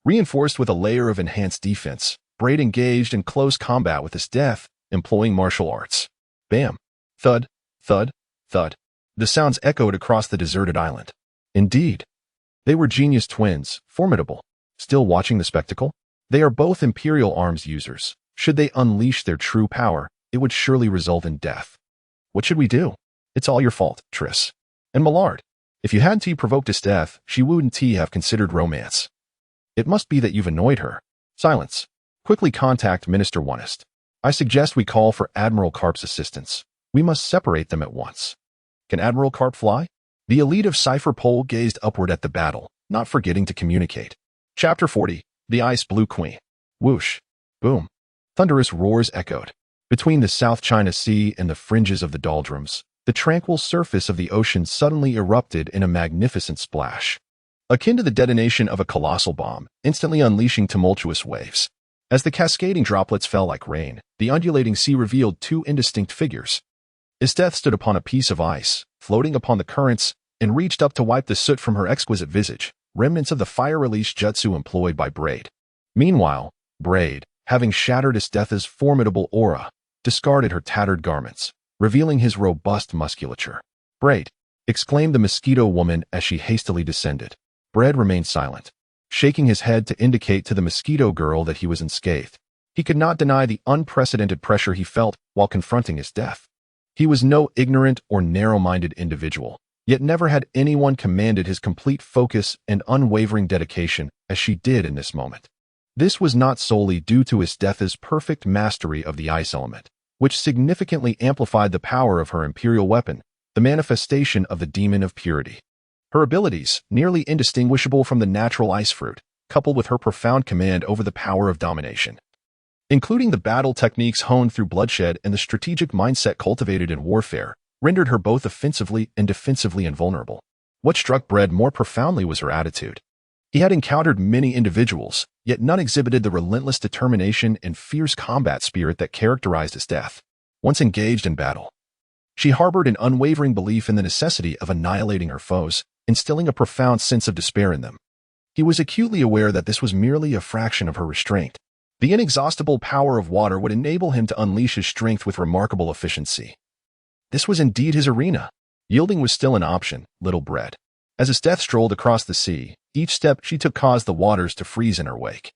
S1: Reinforced with a layer of enhanced defense, Braid engaged in close combat with Esteth, employing martial arts. Bam. Thud. Thud. Thud. The sounds echoed across the deserted island. Indeed. They were genius twins, formidable. Still watching the spectacle? They are both Imperial arms users. Should they unleash their true power, it would surely result in death. What should we do? It's all your fault, Triss. And Millard. If you hadn't provoked Esteth, she wouldn't have considered romance. It must be that you've annoyed her. Silence. Quickly contact Minister Onest. I suggest we call for Admiral Karp's assistance. We must separate them at once. Can Admiral Karp fly? The elite of Cypher Pole gazed upward at the battle, not forgetting to communicate. Chapter 40. The Ice Blue Queen. Whoosh. Boom. Thunderous roars echoed. Between the South China Sea and the fringes of the doldrums, the tranquil surface of the ocean suddenly erupted in a magnificent splash, akin to the detonation of a colossal bomb, instantly unleashing tumultuous waves. As the cascading droplets fell like rain, the undulating sea revealed two indistinct figures. Esteth stood upon a piece of ice, floating upon the currents, and reached up to wipe the soot from her exquisite visage, remnants of the fire-release jutsu employed by Braid. Meanwhile, Braid, having shattered Esteth's formidable aura, discarded her tattered garments, revealing his robust musculature. Braid! Exclaimed the Mosquito Woman as she hastily descended. Braid remained silent, shaking his head to indicate to the Mosquito Girl that he was unscathed. He could not deny the unprecedented pressure he felt while confronting Esteth. He was no ignorant or narrow-minded individual, yet never had anyone commanded his complete focus and unwavering dedication as she did in this moment. This was not solely due to Esteth's perfect mastery of the ice element, which significantly amplified the power of her imperial weapon, the manifestation of the demon of purity. Her abilities, nearly indistinguishable from the natural ice fruit, coupled with her profound command over the power of domination, including the battle techniques honed through bloodshed and the strategic mindset cultivated in warfare, rendered her both offensively and defensively invulnerable. What struck Braid more profoundly was her attitude. He had encountered many individuals, yet none exhibited the relentless determination and fierce combat spirit that characterized Esteth. Once engaged in battle, she harbored an unwavering belief in the necessity of annihilating her foes, instilling a profound sense of despair in them. He was acutely aware that this was merely a fraction of her restraint. The inexhaustible power of water would enable him to unleash his strength with remarkable efficiency. This was indeed his arena. Yielding was still an option, little Braid. As Esteth strolled across the sea, each step she took caused the waters to freeze in her wake.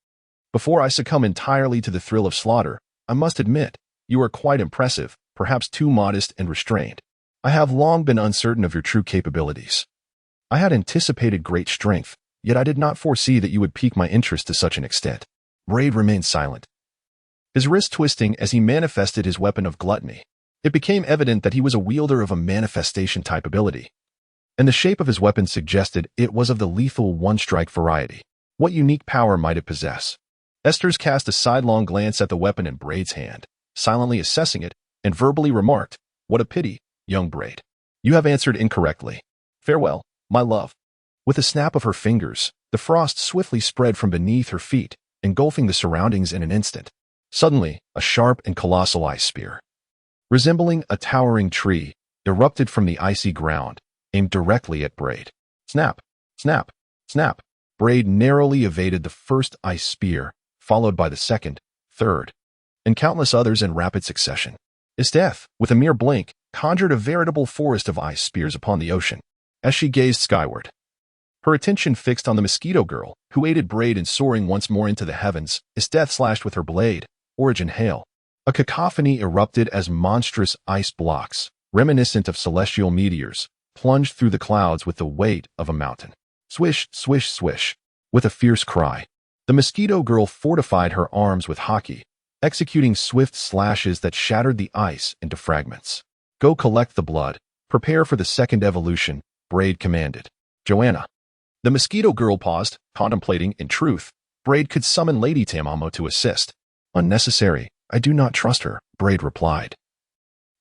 S1: Before I succumb entirely to the thrill of slaughter, I must admit, you are quite impressive, perhaps too modest and restrained. I have long been uncertain of your true capabilities. I had anticipated great strength, yet I did not foresee that you would pique my interest to such an extent. Braid remained silent, his wrist twisting as he manifested his weapon of gluttony. It became evident that he was a wielder of a manifestation-type ability, and the shape of his weapon suggested it was of the lethal one-strike variety. What unique power might it possess? Esther's cast a sidelong glance at the weapon in Braid's hand, silently assessing it, and verbally remarked, "What a pity, young Braid. You have answered incorrectly. Farewell." my love." With a snap of her fingers, the frost swiftly spread from beneath her feet, engulfing the surroundings in an instant. Suddenly, a sharp and colossal ice spear, resembling a towering tree, erupted from the icy ground, aimed directly at Braid. Snap! Snap! Snap! Braid narrowly evaded the first ice spear, followed by the second, third, and countless others in rapid succession. Esteth, with a mere blink, conjured a veritable forest of ice spears upon the ocean. As she gazed skyward, her attention fixed on the mosquito girl, who aided Braid in soaring once more into the heavens. Esteth slashed with her blade, Origin Hail. A cacophony erupted as monstrous ice blocks, reminiscent of celestial meteors, plunged through the clouds with the weight of a mountain. Swish, swish, swish. With a fierce cry, the mosquito girl fortified her arms with haki, executing swift slashes that shattered the ice into fragments. "Go collect the blood. Prepare for the second evolution," Braid commanded. "Joanna." The mosquito girl paused, contemplating. In truth, Braid could summon Lady Tamamo to assist. "Unnecessary. I do not trust her," Braid replied,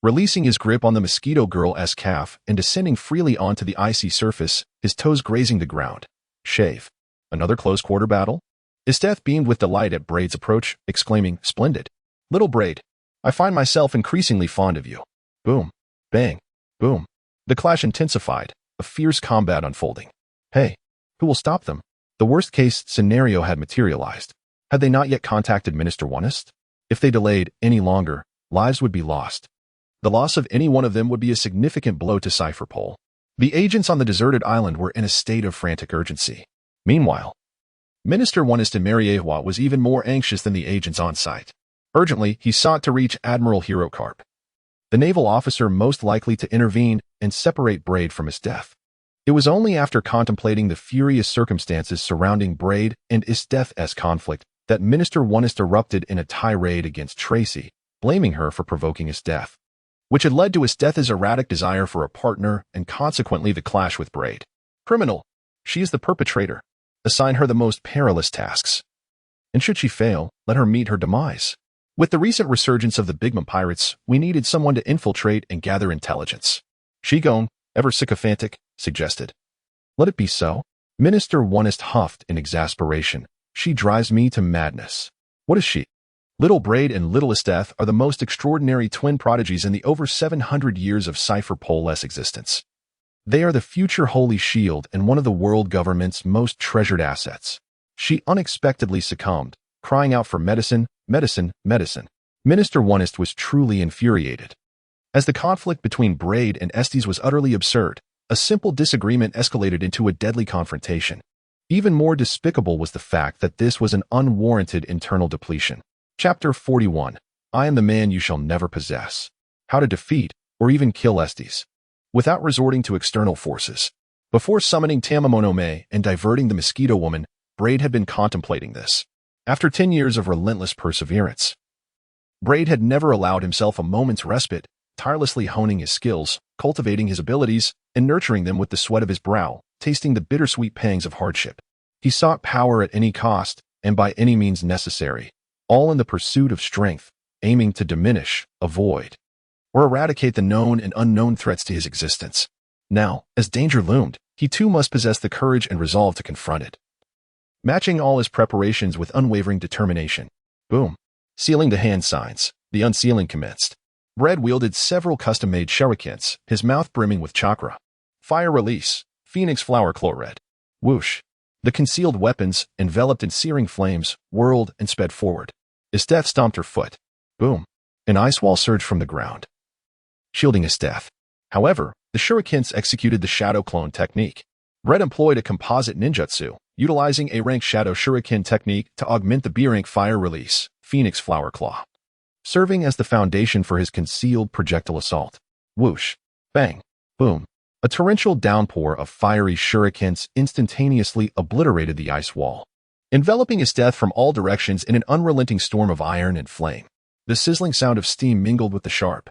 S1: releasing his grip on the mosquito girl as calf and descending freely onto the icy surface, his toes grazing the ground. Shave. Another close-quarter battle? Esteth beamed with delight at Braid's approach, exclaiming, "Splendid. Little Braid, I find myself increasingly fond of you." Boom. Bang. Boom. The clash intensified, a fierce combat unfolding. Hey, who will stop them? The worst-case scenario had materialized. Had they not yet contacted Minister Onest? If they delayed any longer, lives would be lost. The loss of any one of them would be a significant blow to Cypherpole. The agents on the deserted island were in a state of frantic urgency. Meanwhile, Minister Onest in Mariehua was even more anxious than the agents on site. Urgently, he sought to reach Admiral Hirocarp, the naval officer most likely to intervene and separate Braid from his death. It was only after contemplating the furious circumstances surrounding Braid and Esteth's conflict that Minister Onest erupted in a tirade against Tracy, blaming her for provoking his death, which had led to Esteth's erratic desire for a partner and consequently the clash with Braid. "Criminal. She is the perpetrator. Assign her the most perilous tasks. And should she fail, let her meet her demise." With the recent resurgence of the Bigma pirates, we needed someone to infiltrate and gather intelligence. Shigon, ever sycophantic, suggested. "Let it be so." Minister Onest huffed in exasperation. "She drives me to madness." "What is she?" Little Braid and Little Esteth are the most extraordinary twin prodigies in the over 700 years of Cypherpole's existence. They are the future Holy Shield and one of the world government's most treasured assets. She unexpectedly succumbed, crying out for medicine, medicine, medicine. Minister Onest was truly infuriated. As the conflict between Braid and Estes was utterly absurd, a simple disagreement escalated into a deadly confrontation. Even more despicable was the fact that this was an unwarranted internal depletion. Chapter 41. I am the man you shall never possess. How to defeat, or even kill Estes, without resorting to external forces. Before summoning Tamamonome and diverting the Mosquito Woman, Braid had been contemplating this. After 10 years of relentless perseverance, Braid had never allowed himself a moment's respite, tirelessly honing his skills, cultivating his abilities, and nurturing them with the sweat of his brow, tasting the bittersweet pangs of hardship. He sought power at any cost, and by any means necessary, all in the pursuit of strength, aiming to diminish, avoid, or eradicate the known and unknown threats to his existence. Now, as danger loomed, he too must possess the courage and resolve to confront it. Matching all his preparations with unwavering determination. Boom. Sealing the hand signs, the unsealing commenced. Braid wielded several custom-made shurikens, his mouth brimming with chakra. Fire release, phoenix flower chlorid. Whoosh. The concealed weapons, enveloped in searing flames, whirled and sped forward. Esteth stomped her foot. Boom. An ice wall surged from the ground, shielding Esteth. However, the shurikens executed the shadow clone technique. Braid employed a composite ninjutsu, utilizing a rank shadow shuriken technique to augment the B-rank fire release, phoenix flower claw, serving as the foundation for his concealed projectile assault. Whoosh. Bang. Boom. A torrential downpour of fiery shurikens instantaneously obliterated the ice wall, enveloping Esteth from all directions in an unrelenting storm of iron and flame. The sizzling sound of steam mingled with the sharp,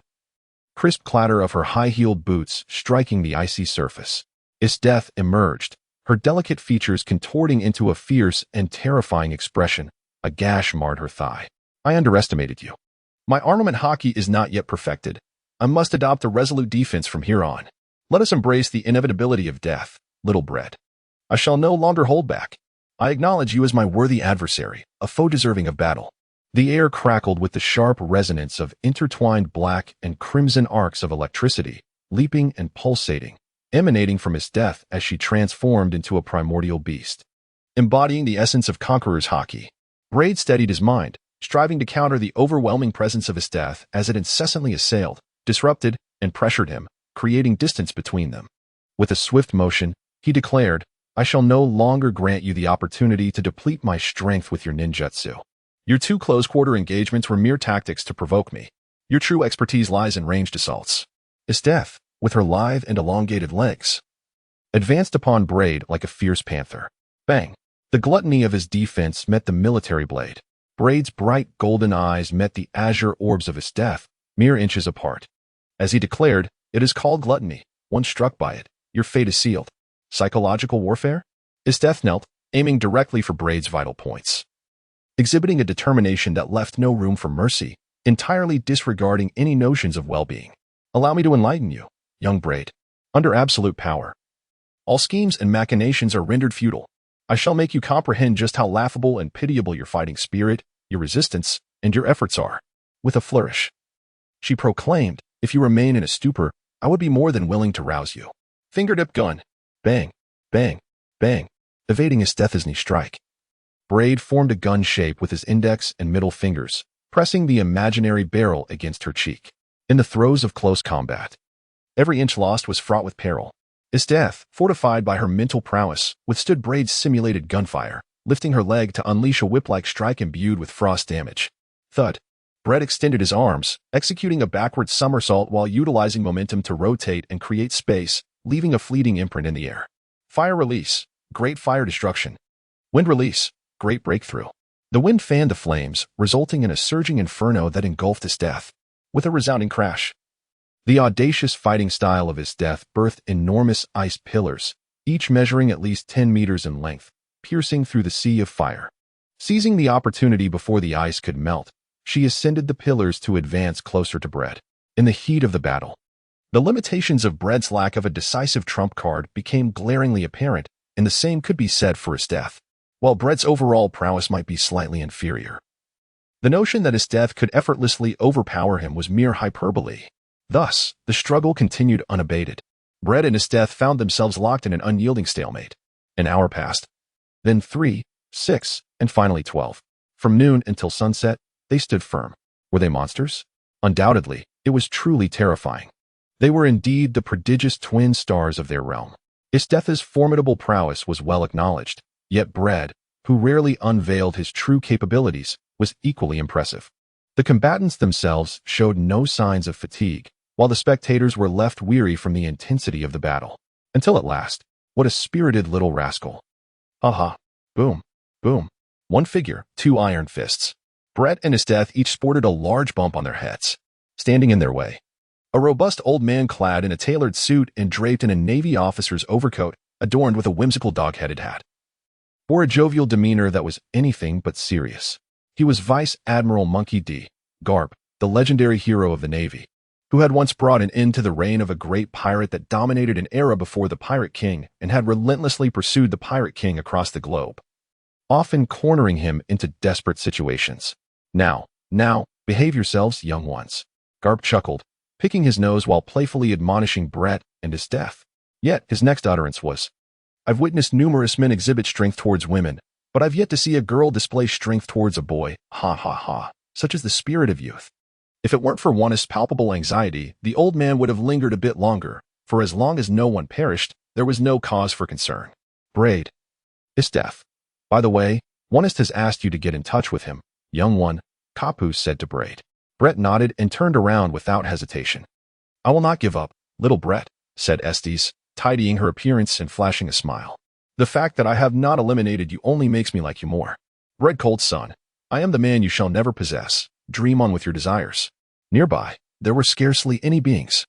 S1: crisp clatter of her high-heeled boots striking the icy surface. Esteth emerged, her delicate features contorting into a fierce and terrifying expression. A gash marred her thigh. I underestimated you. My armament haki is not yet perfected. I must adopt a resolute defense from here on. Let us embrace the inevitability of death, little Bread. I shall no longer hold back. I acknowledge you as my worthy adversary, a foe deserving of battle. The air crackled with the sharp resonance of intertwined black and crimson arcs of electricity, leaping and pulsating, emanating from his death as she transformed into a primordial beast. Embodying the essence of conqueror's haki, Braid steadied his mind, striving to counter the overwhelming presence of his death as it incessantly assailed, disrupted, and pressured him, creating distance between them. With a swift motion, he declared, I shall no longer grant you the opportunity to deplete my strength with your ninjutsu. Your two close-quarter engagements were mere tactics to provoke me. Your true expertise lies in ranged assaults. Death, with her lithe and elongated legs, advanced upon Braid like a fierce panther. Bang! The gluttony of his defense met the military blade. Braid's bright golden eyes met the azure orbs of Death, mere inches apart. As he declared, it is called gluttony. Once struck by it, your fate is sealed. Psychological warfare? Death knelt, aiming directly for Braid's vital points, exhibiting a determination that left no room for mercy, entirely disregarding any notions of well-being. Allow me to enlighten you, young Braid. Under absolute power, all schemes and machinations are rendered futile. I shall make you comprehend just how laughable and pitiable your fighting spirit, your resistance, and your efforts are. With a flourish, she proclaimed, if you remain in a stupor, I would be more than willing to rouse you. Fingertip gun. Bang, bang, bang, evading Death's knee strike. Braid formed a gun shape with his index and middle fingers, pressing the imaginary barrel against her cheek. In the throes of close combat, every inch lost was fraught with peril. Death, fortified by her mental prowess, withstood Braid's simulated gunfire, lifting her leg to unleash a whip-like strike imbued with frost damage. Thud. Braid extended his arms, executing a backward somersault while utilizing momentum to rotate and create space, leaving a fleeting imprint in the air. Fire release. Great fire destruction. Wind release. Great breakthrough. The wind fanned the flames, resulting in a surging inferno that engulfed Death. With a resounding crash, the audacious fighting style of Death birthed enormous ice pillars, each measuring at least 10 meters in length, piercing through the sea of fire. Seizing the opportunity before the ice could melt, she ascended the pillars to advance closer to Braid. In the heat of the battle, the limitations of Braid's lack of a decisive trump card became glaringly apparent, and the same could be said for Death. While Braid's overall prowess might be slightly inferior, the notion that Death could effortlessly overpower him was mere hyperbole. Thus, the struggle continued unabated. Braid and Death found themselves locked in an unyielding stalemate. An hour passed. Then 3, 6, and finally 12. From noon until sunset, they stood firm. Were they monsters? Undoubtedly, it was truly terrifying. They were indeed the prodigious twin stars of their realm. Death's formidable prowess was well acknowledged, yet Braid, who rarely unveiled his true capabilities, was equally impressive. The combatants themselves showed no signs of fatigue, while the spectators were left weary from the intensity of the battle. Until at last, what a spirited little rascal. Ha! Boom, boom. One figure, two iron fists. Braid and Death each sported a large bump on their heads, standing in their way. A robust old man clad in a tailored suit and draped in a Navy officer's overcoat, adorned with a whimsical dog-headed hat, bore a jovial demeanor that was anything but serious. He was Vice Admiral Monkey D. Garp, the legendary hero of the Navy, who had once brought an end to the reign of a great pirate that dominated an era before the Pirate King and had relentlessly pursued the Pirate King across the globe, often cornering him into desperate situations. Now, behave yourselves, young ones. Garp chuckled, picking his nose while playfully admonishing Braid and Death. Yet his next utterance was, I've witnessed numerous men exhibit strength towards women, but I've yet to see a girl display strength towards a boy. Ha! Such is the spirit of youth. If it weren't for Wano's palpable anxiety, the old man would have lingered a bit longer, for as long as no one perished, there was no cause for concern. Braid. Death. By the way, Wano has asked you to get in touch with him, young one, Kapu said to Braid. Braid nodded and turned around without hesitation. I will not give up, little Braid, said Estes, tidying her appearance and flashing a smile. The fact that I have not eliminated you only makes me like you more. Braid Cold Son, I am the man you shall never possess. Dream on with your desires. Nearby, there were scarcely any beings,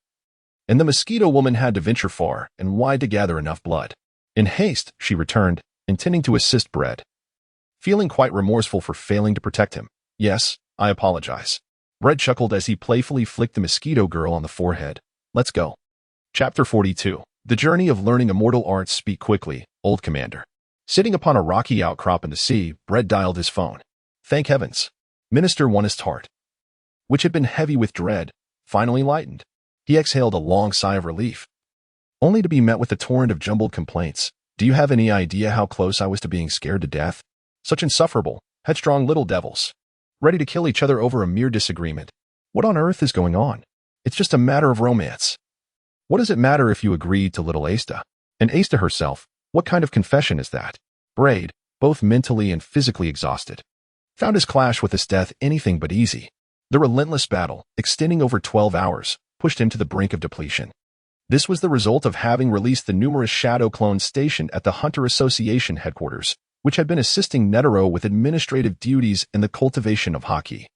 S1: and the mosquito woman had to venture far and wide to gather enough blood. In haste, she returned, intending to assist Braid, feeling quite remorseful for failing to protect him. Yes, I apologize. Braid chuckled as he playfully flicked the mosquito girl on the forehead. Let's go. Chapter 42. The journey of learning immortal arts. Speak quickly, old commander. Sitting upon a rocky outcrop in the sea, Brett dialed his phone. Thank heavens. Minister One's heart, which had been heavy with dread, finally lightened. He exhaled a long sigh of relief, only to be met with a torrent of jumbled complaints. Do you have any idea how close I was to being scared to death? Such insufferable, headstrong little devils, ready to kill each other over a mere disagreement. What on earth is going on? It's just a matter of romance. What does it matter if you agreed to little Asta? And Asta herself, what kind of confession is that? Braid, both mentally and physically exhausted, found his clash with his death anything but easy. The relentless battle, extending over 12 hours, pushed him to the brink of depletion. This was the result of having released the numerous shadow clones stationed at the Hunter Association headquarters, which had been assisting Netero with administrative duties in the cultivation of haki,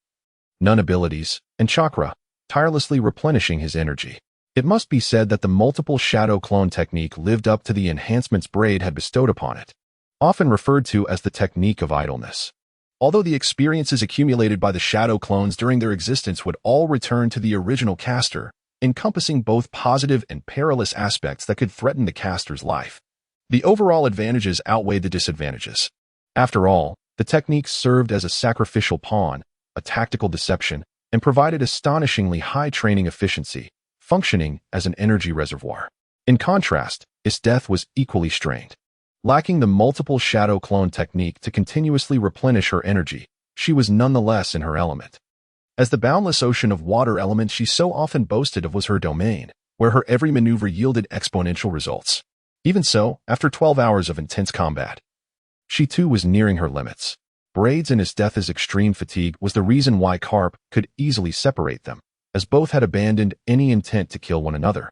S1: nun abilities, and chakra, tirelessly replenishing his energy. It must be said that the multiple shadow clone technique lived up to the enhancements Braid had bestowed upon it, often referred to as the technique of idleness. Although the experiences accumulated by the shadow clones during their existence would all return to the original caster, encompassing both positive and perilous aspects that could threaten the caster's life, the overall advantages outweighed the disadvantages. After all, the technique served as a sacrificial pawn, a tactical deception, and provided astonishingly high training efficiency, functioning as an energy reservoir. In contrast, its death was equally strained. Lacking the multiple shadow clone technique to continuously replenish her energy, she was nonetheless in her element. As the boundless ocean of water element she so often boasted of was her domain, where her every maneuver yielded exponential results. Even so, after 12 hours of intense combat, she too was nearing her limits. Braid's and his death's extreme fatigue was the reason why Carp could easily separate them, as both had abandoned any intent to kill one another,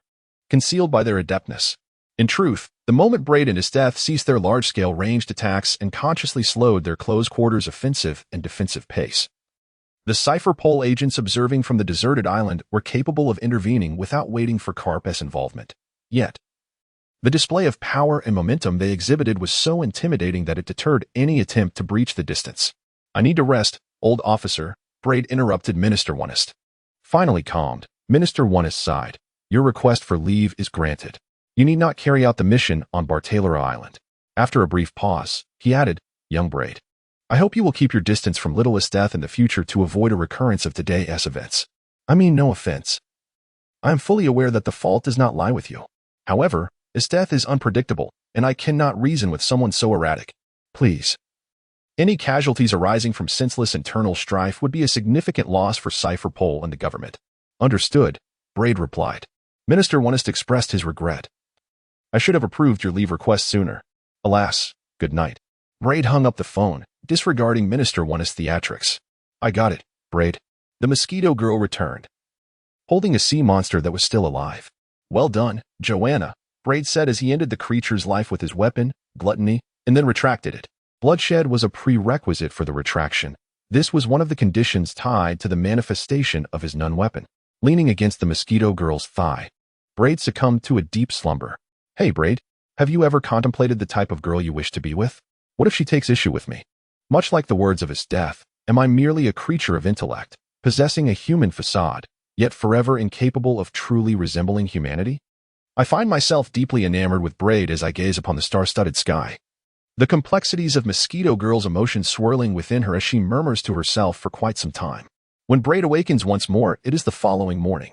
S1: concealed by their adeptness. In truth, the moment Braid and his death ceased their large-scale ranged attacks and consciously slowed their close-quarters offensive and defensive pace, the Cypher Pole agents observing from the deserted island were capable of intervening without waiting for Carp's involvement. Yet, the display of power and momentum they exhibited was so intimidating that it deterred any attempt to breach the distance. I need to rest, old officer, Braid interrupted Minister Onest. Finally calmed, Minister Onest sighed. Your request for leave is granted. You need not carry out the mission on Bartalara Island. After a brief pause, he added, Young Braid, I hope you will keep your distance from Little Esteth in the future to avoid a recurrence of today's events. I mean no offense. I am fully aware that the fault does not lie with you. However, Esteth is unpredictable, and I cannot reason with someone so erratic. Please. Any casualties arising from senseless internal strife would be a significant loss for Cypher Pole and the government. Understood, Braid replied. Minister Onest expressed his regret. I should have approved your leave request sooner. Alas, good night. Braid hung up the phone, disregarding Minister Onest's theatrics. I got it, Braid. The mosquito girl returned, holding a sea monster that was still alive. Well done, Joanna, Braid said as he ended the creature's life with his weapon, gluttony, and then retracted it. Bloodshed was a prerequisite for the retraction. This was one of the conditions tied to the manifestation of his nun weapon. Leaning against the mosquito girl's thigh, Braid succumbed to a deep slumber. Hey, Braid, have you ever contemplated the type of girl you wish to be with? What if she takes issue with me? Much like the words of his death, am I merely a creature of intellect, possessing a human facade, yet forever incapable of truly resembling humanity? I find myself deeply enamored with Braid as I gaze upon the star-studded sky, the complexities of Mosquito Girl's emotions swirling within her as she murmurs to herself for quite some time. When Braid awakens once more, it is the following morning.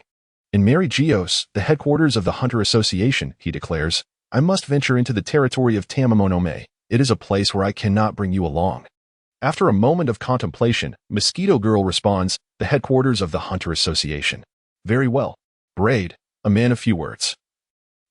S1: In Mary Geos, the headquarters of the Hunter Association, he declares, I must venture into the territory of Tamamonome. It is a place where I cannot bring you along. After a moment of contemplation, Mosquito Girl responds, the headquarters of the Hunter Association. Very well. Braid, a man of few words,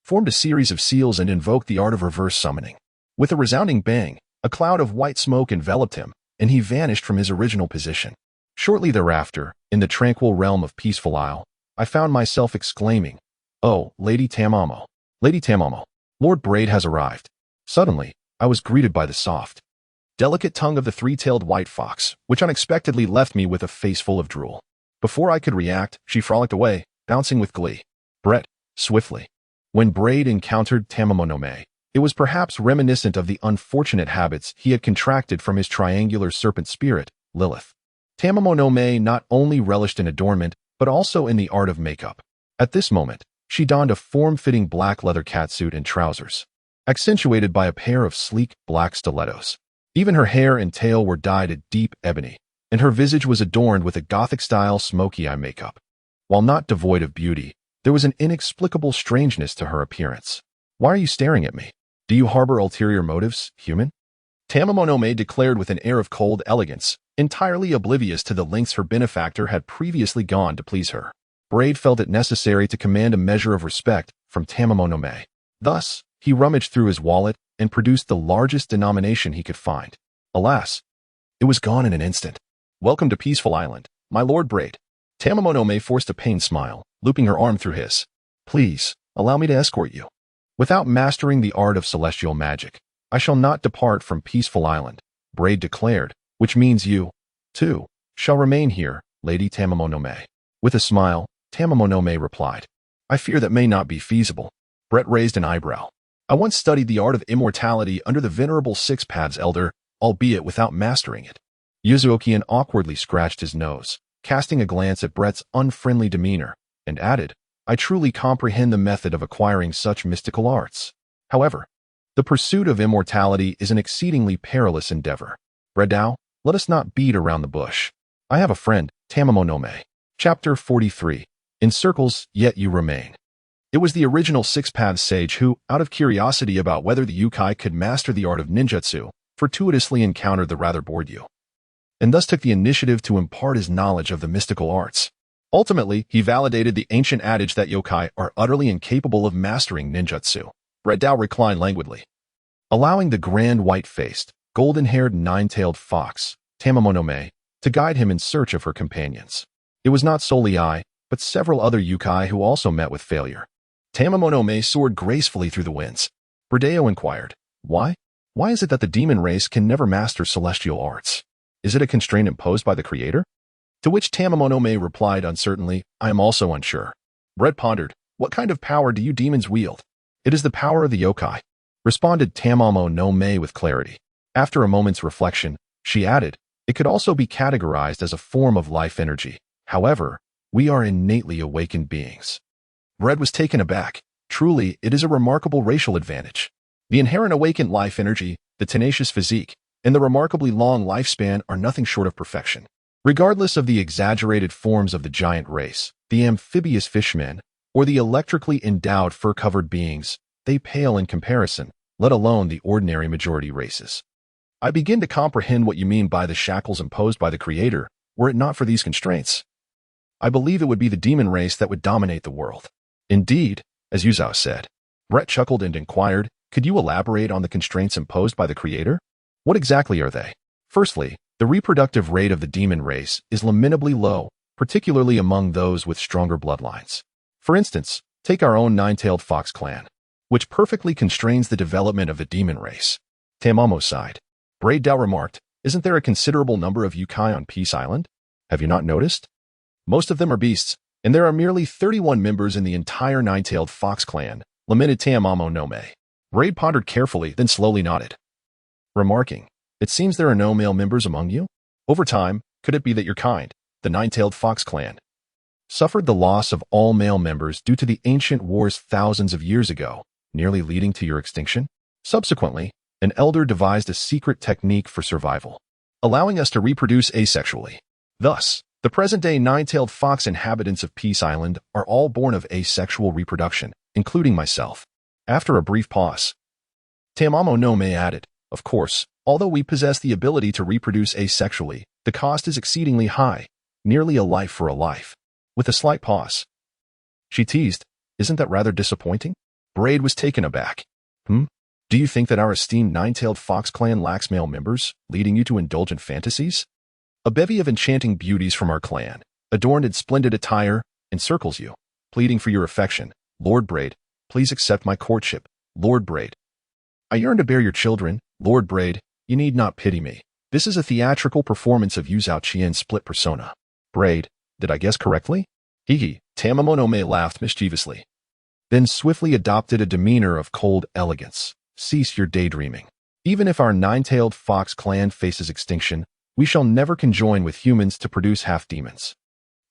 S1: formed a series of seals and invoked the art of reverse summoning. With a resounding bang, a cloud of white smoke enveloped him, and he vanished from his original position. Shortly thereafter, in the tranquil realm of Peaceful Isle, I found myself exclaiming, Oh, Lady Tamamo! Lady Tamamo! Lord Braid has arrived. Suddenly, I was greeted by the soft, delicate tongue of the three-tailed white fox, which unexpectedly left me with a face full of drool. Before I could react, she frolicked away, bouncing with glee. Brett, swiftly. When Braid encountered Tamamonome, it was perhaps reminiscent of the unfortunate habits he had contracted from his triangular serpent spirit, Lilith. Tamamonome not only relished in adornment, but also in the art of makeup. At this moment, She donned a form-fitting black leather catsuit and trousers, accentuated by a pair of sleek black stilettos. Even her hair and tail were dyed a deep ebony, and her visage was adorned with a Gothic-style smoky eye makeup. While not devoid of beauty, there was an inexplicable strangeness to her appearance. "Why are you staring at me? Do you harbor ulterior motives, human?" Tamamonome declared with an air of cold elegance, entirely oblivious to the lengths her benefactor had previously gone to please her. Braid felt it necessary to command a measure of respect from Tamamonome. Thus, he rummaged through his wallet and produced the largest denomination he could find. Alas, it was gone in an instant. "Welcome to Peaceful Island, my Lord Braid." Tamamonome forced a pained smile, looping her arm through his. "Please, allow me to escort you. Without mastering the art of celestial magic, I shall not depart from Peaceful Island," Braid declared, "which means you, too, shall remain here, Lady Tamamonome." With a smile, Tamamonome replied, "I fear that may not be feasible." Brett raised an eyebrow. "I once studied the art of immortality under the venerable Six Paths Elder, albeit without mastering it." Yuzuokian awkwardly scratched his nose, casting a glance at Brett's unfriendly demeanor, and added, "I truly comprehend the method of acquiring such mystical arts. However, the pursuit of immortality is an exceedingly perilous endeavor. Bredao, let us not beat around the bush. I have a friend, Tamamonome." Chapter 43. In Circles, Yet You Remain. It was the original Six Paths sage who, out of curiosity about whether the Yukai could master the art of ninjutsu, fortuitously encountered the rather bored Yu, and thus took the initiative to impart his knowledge of the mystical arts. Ultimately, he validated the ancient adage that yokai are utterly incapable of mastering ninjutsu. Bredao reclined languidly, allowing the grand white-faced, golden-haired nine-tailed fox, Tamamonome, to guide him in search of her companions. It was not solely I, but several other yukai who also met with failure. Tamamonome soared gracefully through the winds. Bredao inquired, "Why? Why is it that the demon race can never master celestial arts? Is it a constraint imposed by the Creator?" To which Tamamonome replied uncertainly, "I am also unsure." Brett pondered, "What kind of power do you demons wield?" "It is the power of the yokai," responded Tamamonome with clarity. After a moment's reflection, she added, "It could also be categorized as a form of life energy. However, we are innately awakened beings." Brett was taken aback. Truly, it is a remarkable racial advantage. The inherent awakened life energy, the tenacious physique, and the remarkably long lifespan are nothing short of perfection. Regardless of the exaggerated forms of the giant race, the amphibious fishmen, or the electrically endowed fur-covered beings, they pale in comparison, let alone the ordinary majority races. "I begin to comprehend what you mean by the shackles imposed by the Creator, were it not for these constraints. I believe it would be the demon race that would dominate the world." "Indeed," as Yuzao said. Brett chuckled and inquired, "Could you elaborate on the constraints imposed by the Creator? What exactly are they?" "Firstly, the reproductive rate of the demon race is lamentably low, particularly among those with stronger bloodlines. For instance, take our own nine-tailed fox clan, which perfectly constrains the development of the demon race." Tamamo sighed. Bredao remarked, "Isn't there a considerable number of yukai on Peace Island? Have you not noticed? Most of them are beasts, and there are merely 31 members in the entire nine-tailed fox clan," lamented Tamamonome. Braid pondered carefully, then slowly nodded, remarking, "It seems there are no male members among you? Over time, could it be that your kind, the nine-tailed fox clan, suffered the loss of all male members due to the ancient wars thousands of years ago, nearly leading to your extinction? Subsequently, an elder devised a secret technique for survival, allowing us to reproduce asexually. Thus, the present-day nine-tailed fox inhabitants of Peace Island are all born of asexual reproduction, including myself." After a brief pause, Tamamonome added, "Of course, although we possess the ability to reproduce asexually, the cost is exceedingly high, nearly a life for a life." With a slight pause, she teased, "Isn't that rather disappointing?" Braid was taken aback. Do you think that our esteemed nine-tailed fox clan lacks male members, leading you to indulgent fantasies? A bevy of enchanting beauties from our clan, adorned in splendid attire, encircles you, pleading for your affection. Lord Braid, please accept my courtship. Lord Braid, I yearn to bear your children. Lord Braid, you need not pity me. This is a theatrical performance of Yuzao Qian's split persona. Braid, did I guess correctly? Hee. Tamamonome laughed mischievously, then swiftly adopted a demeanor of cold elegance. Cease your daydreaming. Even if our nine-tailed fox clan faces extinction, we shall never conjoin with humans to produce half-demons.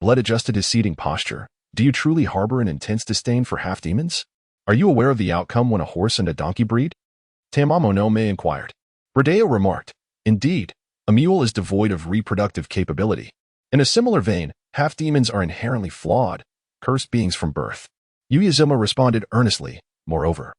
S1: Blood adjusted his seating posture, Do you truly harbor an intense disdain for half-demons? Are you aware of the outcome when a horse and a donkey breed? Tamamo no Me inquired. Bradeo remarked, Indeed, a mule is devoid of reproductive capability. In a similar vein, half-demons are inherently flawed, cursed beings from birth. Uyazuma responded earnestly, Moreover,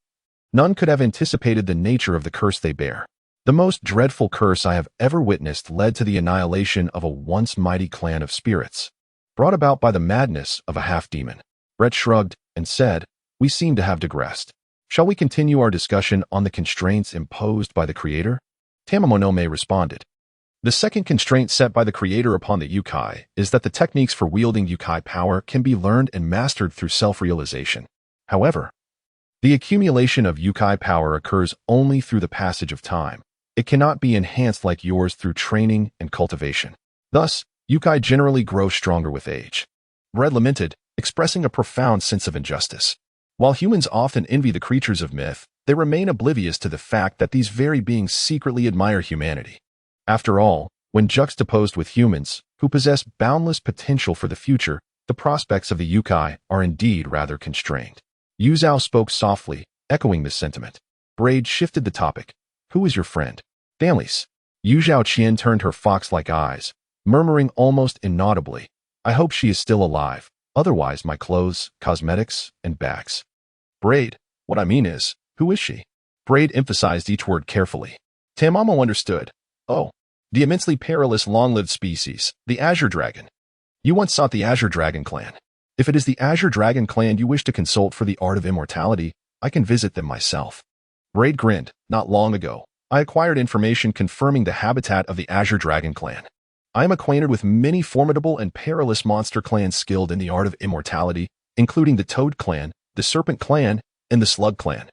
S1: none could have anticipated the nature of the curse they bear. The most dreadful curse I have ever witnessed led to the annihilation of a once mighty clan of spirits, brought about by the madness of a half-demon. Brett shrugged and said, We seem to have digressed. Shall we continue our discussion on the constraints imposed by the Creator? Tamamo no Me responded. The second constraint set by the Creator upon the Yukai is that the techniques for wielding Yukai power can be learned and mastered through self-realization. However, the accumulation of Yukai power occurs only through the passage of time. It cannot be enhanced like yours through training and cultivation. Thus, Yukai generally grow stronger with age. Red lamented, expressing a profound sense of injustice. While humans often envy the creatures of myth, they remain oblivious to the fact that these very beings secretly admire humanity. After all, when juxtaposed with humans, who possess boundless potential for the future, the prospects of the Yukai are indeed rather constrained. Yu Zhao spoke softly, echoing this sentiment. Braid shifted the topic. Who is your friend? Families. Yu Zhao Qian turned her fox-like eyes, murmuring almost inaudibly, I hope she is still alive. Otherwise, my clothes, cosmetics, and bags. Braid, what I mean is, who is she? Braid emphasized each word carefully. Tamamo understood. Oh, the immensely perilous long-lived species, the Azure Dragon. You once sought the Azure Dragon clan. If it is the Azure Dragon clan you wish to consult for the art of immortality, I can visit them myself. Braid grinned. Not long ago, I acquired information confirming the habitat of the Azure Dragon clan. I am acquainted with many formidable and perilous monster clans skilled in the art of immortality, including the Toad clan, the Serpent clan, and the Slug clan.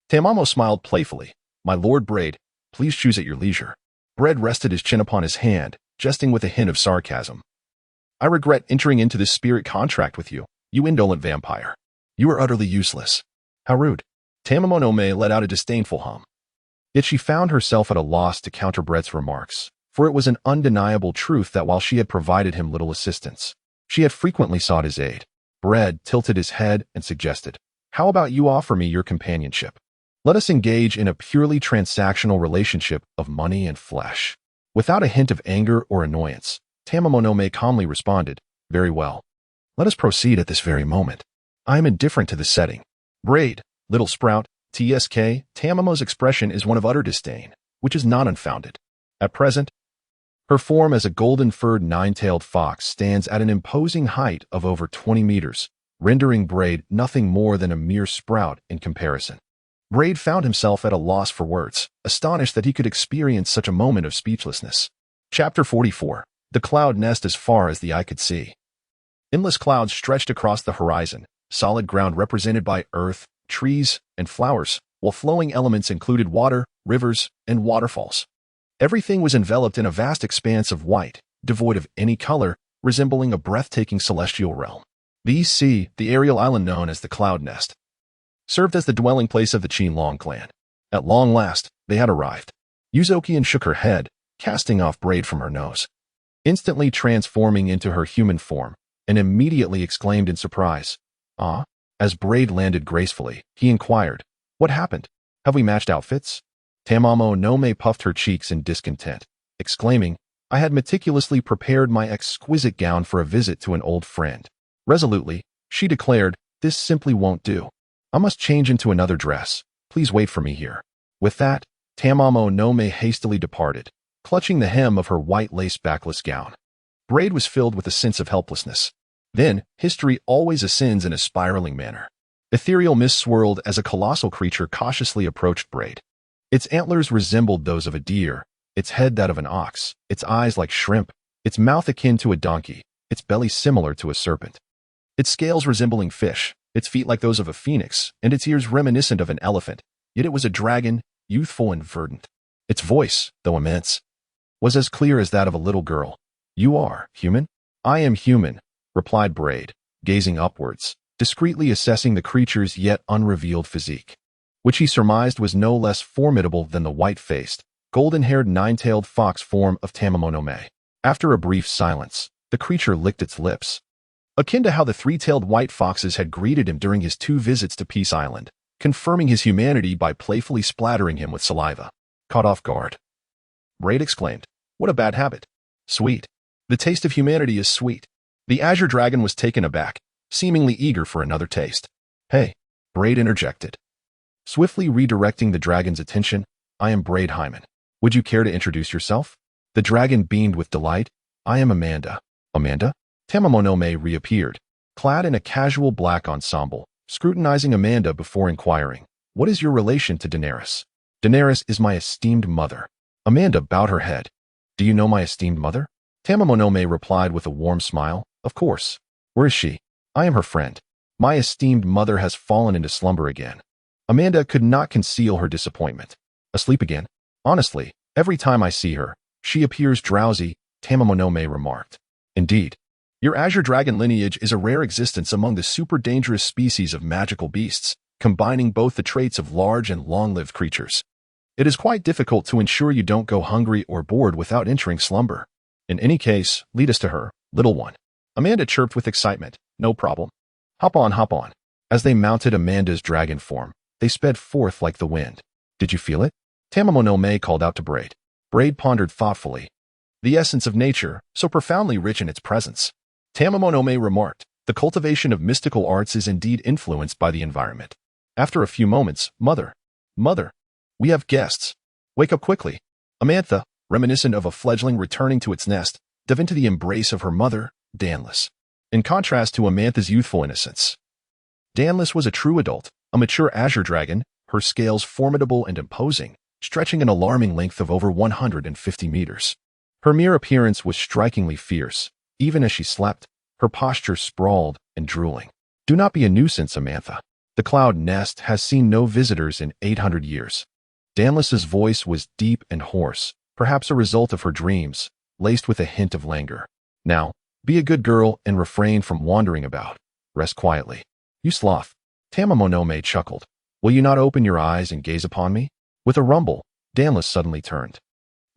S1: Tamamo smiled playfully. My Lord Braid, please choose at your leisure. Braid rested his chin upon his hand, jesting with a hint of sarcasm. I regret entering into this spirit contract with you, you indolent vampire. You are utterly useless. How rude. Tamamo no Me let out a disdainful hum. Yet she found herself at a loss to counter Brett's remarks, for it was an undeniable truth that while she had provided him little assistance, she had frequently sought his aid. Brett tilted his head and suggested, How about you offer me your companionship? Let us engage in a purely transactional relationship of money and flesh. Without a hint of anger or annoyance, Tamamo no Me calmly responded, Very well. Let us proceed at this very moment. I am indifferent to the setting. Braid, little sprout, TSK, Tamamo's expression is one of utter disdain, which is not unfounded. At present, her form as a golden-furred nine-tailed fox stands at an imposing height of over 20 meters, rendering Braid nothing more than a mere sprout in comparison. Braid found himself at a loss for words, astonished that he could experience such a moment of speechlessness. Chapter 44. The cloud nest as far as the eye could see. Endless clouds stretched across the horizon, solid ground represented by earth, trees, and flowers, while flowing elements included water, rivers, and waterfalls. Everything was enveloped in a vast expanse of white, devoid of any color, resembling a breathtaking celestial realm. The sea, the aerial island known as the Cloud Nest, served as the dwelling place of the Qinlong clan. At long last, they had arrived. Yuzokian shook her head, casting off Braid from her nose, instantly transforming into her human form, and immediately exclaimed in surprise, Ah? As Braid landed gracefully, he inquired, What happened? Have we matched outfits? Tamamo no Me puffed her cheeks in discontent, exclaiming, I had meticulously prepared my exquisite gown for a visit to an old friend. Resolutely, she declared, This simply won't do. I must change into another dress. Please wait for me here. With that, Tamamo no Me hastily departed, clutching the hem of her white lace backless gown. Braid was filled with a sense of helplessness. Then, history always ascends in a spiraling manner. Ethereal mist swirled as a colossal creature cautiously approached Braid. Its antlers resembled those of a deer, its head that of an ox, its eyes like shrimp, its mouth akin to a donkey, its belly similar to a serpent, its scales resembling fish, its feet like those of a phoenix, and its ears reminiscent of an elephant, yet it was a dragon, youthful and verdant. Its voice, though immense, was as clear as that of a little girl. You are human? I am human, replied Braid, gazing upwards, discreetly assessing the creature's yet unrevealed physique, which he surmised was no less formidable than the white-faced, golden-haired nine-tailed fox form of Tamamo no Me. After a brief silence, the creature licked its lips, akin to how the three-tailed white foxes had greeted him during his 2 visits to Peace Island, confirming his humanity by playfully splattering him with saliva. Caught off guard, Braid exclaimed, "What a bad habit." "Sweet. The taste of humanity is sweet." The Azure Dragon was taken aback, seemingly eager for another taste. "Hey," Braid interjected, swiftly redirecting the dragon's attention. "I am Braid Hyman. Would you care to introduce yourself?" The dragon beamed with delight. "I am Amanda." "Amanda?" Tamamonome reappeared, clad in a casual black ensemble, scrutinizing Amanda before inquiring, "What is your relation to Daenerys?" "Daenerys is my esteemed mother." Amanda bowed her head. "Do you know my esteemed mother?" Tamamonome replied with a warm smile. "Of course." "Where is she?" "I am her friend. My esteemed mother has fallen into slumber again." Amanda could not conceal her disappointment. "Asleep again?" "Honestly, every time I see her, she appears drowsy," Tamamonome remarked. "Indeed. Your Azure Dragon lineage is a rare existence among the super dangerous species of magical beasts, combining both the traits of large and long-lived creatures. It is quite difficult to ensure you don't go hungry or bored without entering slumber. In any case, lead us to her, little one." Amanda chirped with excitement. "No problem. Hop on, hop on." As they mounted Amanda's dragon form, they sped forth like the wind. "Did you feel it?" Tamamonome called out to Braid. Braid pondered thoughtfully. "The essence of nature, so profoundly rich in its presence." Tamamonome remarked, "The cultivation of mystical arts is indeed influenced by the environment." After a few moments, Mother, we have guests. Wake up quickly." Amantha, reminiscent of a fledgling returning to its nest, dove into the embrace of her mother, Danless. In contrast to Amantha's youthful innocence, Danless was a true adult, a mature Azure Dragon, her scales formidable and imposing, stretching an alarming length of over 150 meters. Her mere appearance was strikingly fierce. Even as she slept, her posture sprawled and drooling. "Do not be a nuisance, Amantha. The cloud nest has seen no visitors in 800 years. Danless's voice was deep and hoarse, perhaps a result of her dreams, laced with a hint of languor. "Now, be a good girl and refrain from wandering about. Rest quietly." "You sloth," Tamamonome chuckled. "Will you not open your eyes and gaze upon me?" With a rumble, Danless suddenly turned,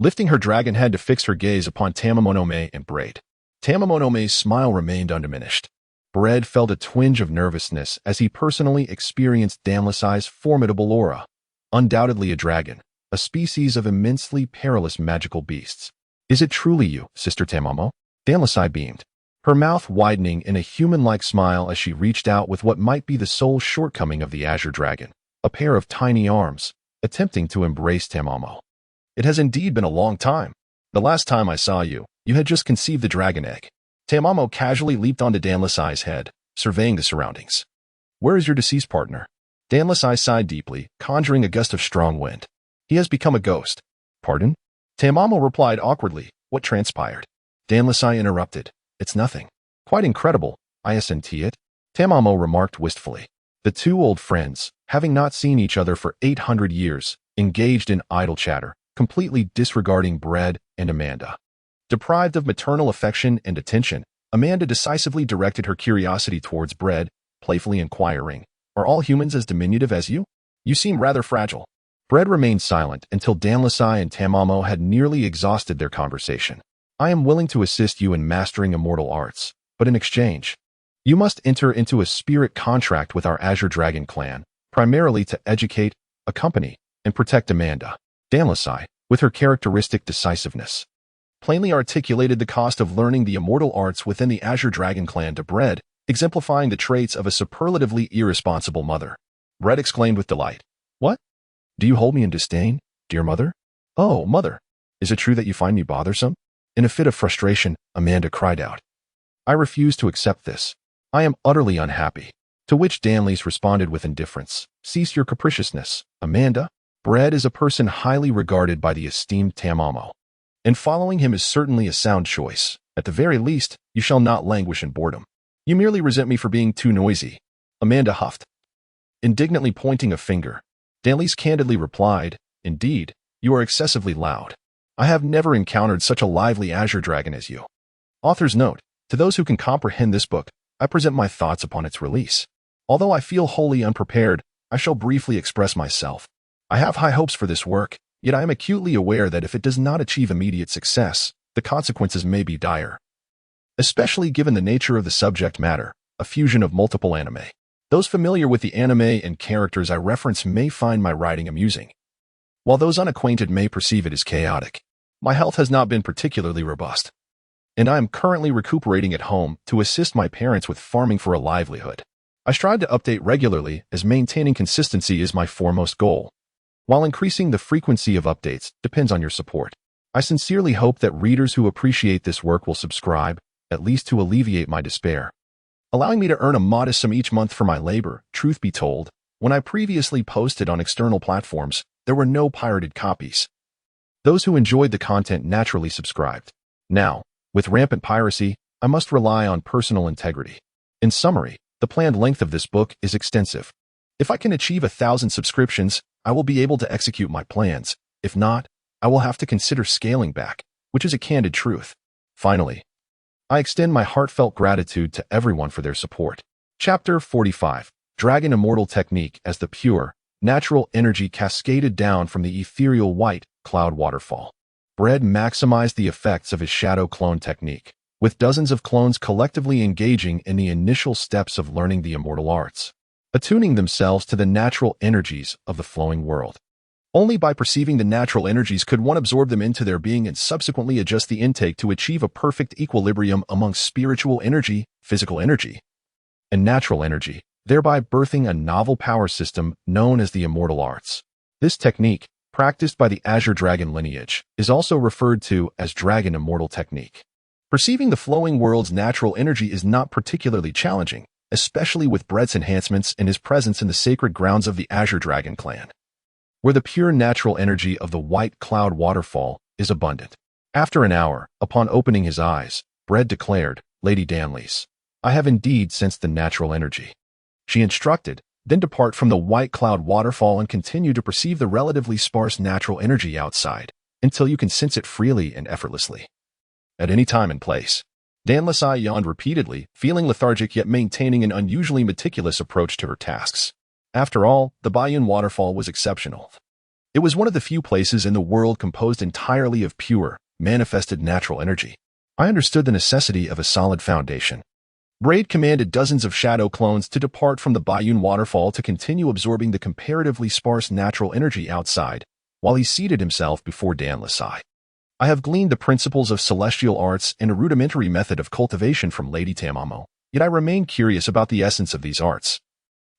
S1: lifting her dragon head to fix her gaze upon Tamamonome and Braid. Tamamonome's smile remained undiminished. Braid felt a twinge of nervousness as he personally experienced Danless's formidable aura. Undoubtedly a dragon, a species of immensely perilous magical beasts. "Is it truly you, Sister Tamamo?" Danless beamed, her mouth widening in a human-like smile as she reached out with what might be the sole shortcoming of the Azure Dragon, a pair of tiny arms, attempting to embrace Tamamo. "It has indeed been a long time. The last time I saw you, you had just conceived the dragon egg." Tamamo casually leaped onto Danless's head, surveying the surroundings. "Where is your deceased partner?" Danless sighed deeply, conjuring a gust of strong wind. "He has become a ghost." "Pardon?" Tamamo replied awkwardly. "What transpired?" Danless interrupted. "It's nothing." "Quite incredible, isn't it?" Tamamo remarked wistfully. The two old friends, having not seen each other for 800 years, engaged in idle chatter, completely disregarding Braid and Amanda. Deprived of maternal affection and attention, Amanda decisively directed her curiosity towards Braid, playfully inquiring, "Are all humans as diminutive as you? You seem rather fragile." Braid remained silent until Danless and Tamamo had nearly exhausted their conversation. "I am willing to assist you in mastering immortal arts, but in exchange, you must enter into a spirit contract with our Azure Dragon clan, primarily to educate, accompany, and protect Amanda." Danless, with her characteristic decisiveness, plainly articulated the cost of learning the immortal arts within the Azure Dragon clan to Braid, exemplifying the traits of a superlatively irresponsible mother. Braid exclaimed with delight. "What? Do you hold me in disdain, dear mother?" "Oh, mother, is it true that you find me bothersome?" In a fit of frustration, Amanda cried out. "I refuse to accept this. I am utterly unhappy." To which Danless responded with indifference. "Cease your capriciousness, Amanda. Braid is a person highly regarded by the esteemed Tamamo, and following him is certainly a sound choice. At the very least, you shall not languish in boredom. You merely resent me for being too noisy." Amanda huffed, indignantly pointing a finger. Danless candidly replied, "Indeed, you are excessively loud. I have never encountered such a lively Azure Dragon as you." Author's note: to those who can comprehend this book, I present my thoughts upon its release. Although I feel wholly unprepared, I shall briefly express myself. I have high hopes for this work, yet I am acutely aware that if it does not achieve immediate success, the consequences may be dire. especially given the nature of the subject matter, a fusion of multiple anime. Those familiar with the anime and characters I reference may find my writing amusing, while those unacquainted may perceive it as chaotic. My health has not been particularly robust, and I am currently recuperating at home to assist my parents with farming for a livelihood. I strive to update regularly as maintaining consistency is my foremost goal, while increasing the frequency of updates depends on your support. I sincerely hope that readers who appreciate this work will subscribe, at least to alleviate my despair, allowing me to earn a modest sum each month for my labor. Truth be told, when I previously posted on external platforms, there were no pirated copies. Those who enjoyed the content naturally subscribed. Now, with rampant piracy, I must rely on personal integrity. In summary, the planned length of this book is extensive. If I can achieve 1,000 subscriptions, I will be able to execute my plans. If not, I will have to consider scaling back, which is a candid truth. Finally, I extend my heartfelt gratitude to everyone for their support. Chapter 45. Dragon Immortal Technique as the pure, natural energy cascaded down from the ethereal white cloud waterfall. Bread maximized the effects of his shadow clone technique, with dozens of clones collectively engaging in the initial steps of learning the immortal arts, attuning themselves to the natural energies of the flowing world. Only by perceiving the natural energies could one absorb them into their being and subsequently adjust the intake to achieve a perfect equilibrium amongst spiritual energy, physical energy, and natural energy, thereby birthing a novel power system known as the immortal arts. This technique, practiced by the Azure Dragon lineage, is also referred to as Dragon Immortal Technique. Perceiving the flowing world's natural energy is not particularly challenging, especially with Bread's enhancements and his presence in the sacred grounds of the Azure Dragon clan, where the pure natural energy of the white cloud waterfall is abundant. After an hour, upon opening his eyes, Bread declared, "Lady Danlys, I have indeed sensed the natural energy." She instructed, "Then depart from the white cloud waterfall and continue to perceive the relatively sparse natural energy outside, until you can sense it freely and effortlessly, at any time and place." Danlys yawned repeatedly, feeling lethargic yet maintaining an unusually meticulous approach to her tasks. After all, the Bayun waterfall was exceptional. It was one of the few places in the world composed entirely of pure, manifested natural energy. I understood the necessity of a solid foundation. Braid commanded dozens of shadow clones to depart from the Bayun waterfall to continue absorbing the comparatively sparse natural energy outside, while he seated himself before Danlys. I have gleaned the principles of celestial arts and a rudimentary method of cultivation from Lady Tamamo, yet I remain curious about the essence of these arts,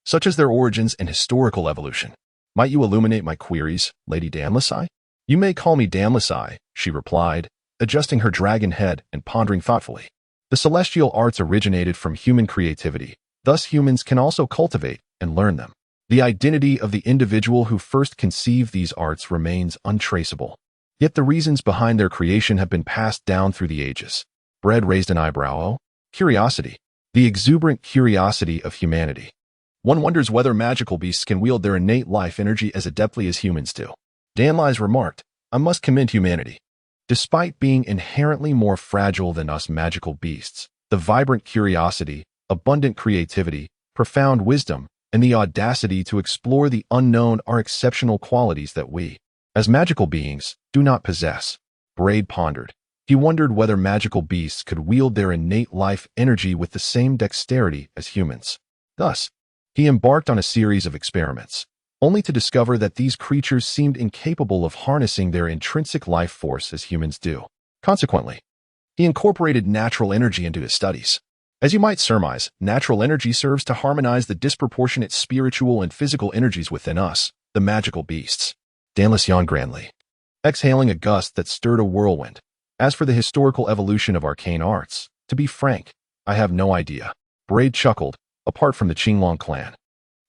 S1: such as their origins and historical evolution. Might you illuminate my queries, Lady Danlys? You may call me Danlys, she replied, adjusting her dragon head and pondering thoughtfully. The celestial arts originated from human creativity, thus humans can also cultivate and learn them. The identity of the individual who first conceived these arts remains untraceable, yet the reasons behind their creation have been passed down through the ages. Bread raised an eyebrow. Oh, curiosity. The exuberant curiosity of humanity. One wonders whether magical beasts can wield their innate life energy as adeptly as humans do. Danlys remarked, I must commend humanity. Despite being inherently more fragile than us magical beasts, the vibrant curiosity, abundant creativity, profound wisdom, and the audacity to explore the unknown are exceptional qualities that we, as magical beings, do not possess. Braid pondered. He wondered whether magical beasts could wield their innate life energy with the same dexterity as humans. Thus, he embarked on a series of experiments, only to discover that these creatures seemed incapable of harnessing their intrinsic life force as humans do. Consequently, he incorporated natural energy into his studies. As you might surmise, natural energy serves to harmonize the disproportionate spiritual and physical energies within us, the magical beasts. Danlys yawned grandly, exhaling a gust that stirred a whirlwind. As for the historical evolution of arcane arts, to be frank, I have no idea. Braid chuckled, apart from the Qinglong clan.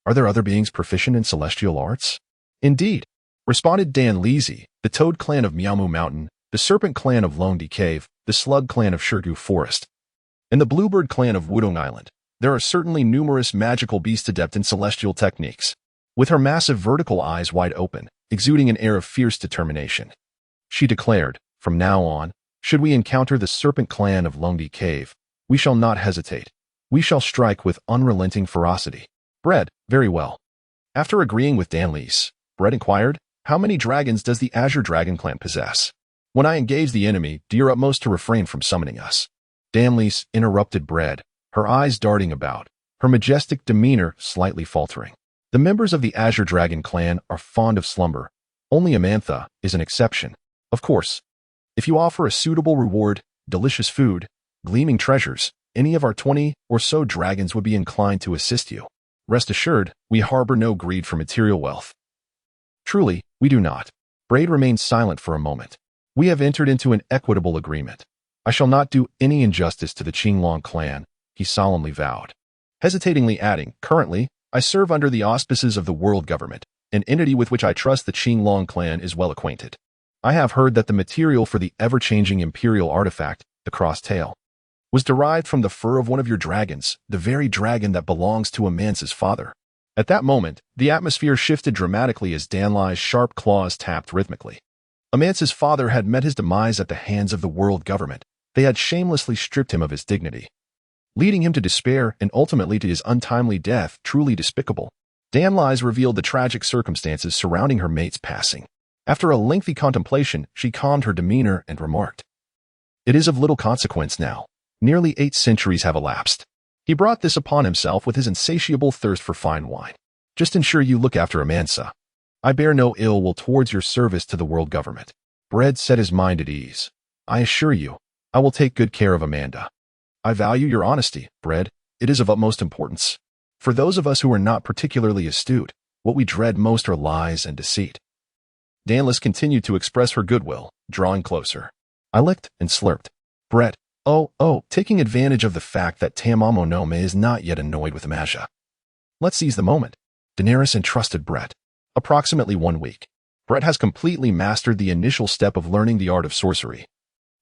S1: Are there other beings proficient in celestial arts? Indeed, responded Danlys, the Toad clan of Miaomu Mountain, the Serpent clan of Lone Cave, the Slug clan of Shirgu Forest, and the Bluebird clan of Wudong Island. There are certainly numerous magical beasts adept in celestial techniques. With her massive vertical eyes wide open, exuding an air of fierce determination, she declared, from now on, should we encounter the Serpent clan of Lone Cave, we shall not hesitate. We shall strike with unrelenting ferocity. Bread, very well. After agreeing with Danlys, Bread inquired, how many dragons does the Azure Dragon clan possess? When I engage the enemy, do your utmost to refrain from summoning us. Danlise interrupted Bread, her eyes darting about, her majestic demeanor slightly faltering. The members of the Azure Dragon clan are fond of slumber. Only Amantha is an exception. Of course, if you offer a suitable reward, delicious food, gleaming treasures, any of our 20 or so dragons would be inclined to assist you. Rest assured, we harbor no greed for material wealth. Truly, we do not. Braid remained silent for a moment. We have entered into an equitable agreement. I shall not do any injustice to the Qinglong clan, he solemnly vowed. Hesitatingly adding, currently, I serve under the auspices of the world government, an entity with which I trust the Qinglong clan is well acquainted. I have heard that the material for the ever-changing imperial artifact, the crossed tail, was derived from the fur of one of your dragons, the very dragon that belongs to Amance's father. At that moment, the atmosphere shifted dramatically as Danli's sharp claws tapped rhythmically. Amance's father had met his demise at the hands of the world government. They had shamelessly stripped him of his dignity, leading him to despair and ultimately to his untimely death, truly despicable. Danli's revealed the tragic circumstances surrounding her mate's passing. After a lengthy contemplation, she calmed her demeanor and remarked, "It is of little consequence now. Nearly 8 centuries have elapsed. He brought this upon himself with his insatiable thirst for fine wine. Just ensure you look after Amansa. I bear no ill will towards your service to the world government." Bread set his mind at ease. "I assure you, I will take good care of Amanda." "I value your honesty, Bread. It is of utmost importance. For those of us who are not particularly astute, what we dread most are lies and deceit." Danlis continued to express her goodwill, drawing closer. I licked and slurped. Brett, taking advantage of the fact that Tamamo Nome is not yet annoyed with Amasia. Let's seize the moment. Daenerys entrusted Brett. Approximately 1 week. Brett has completely mastered the initial step of learning the art of sorcery,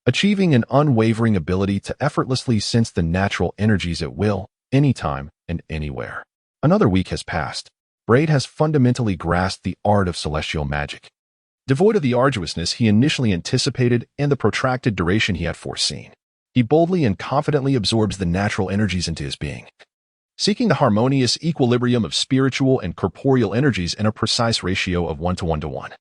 S1: achieving an unwavering ability to effortlessly sense the natural energies at will, anytime and anywhere. Another week has passed. Braid has fundamentally grasped the art of celestial magic, devoid of the arduousness he initially anticipated and the protracted duration he had foreseen. He boldly and confidently absorbs the natural energies into his being, seeking the harmonious equilibrium of spiritual and corporeal energies in a precise ratio of 1:1.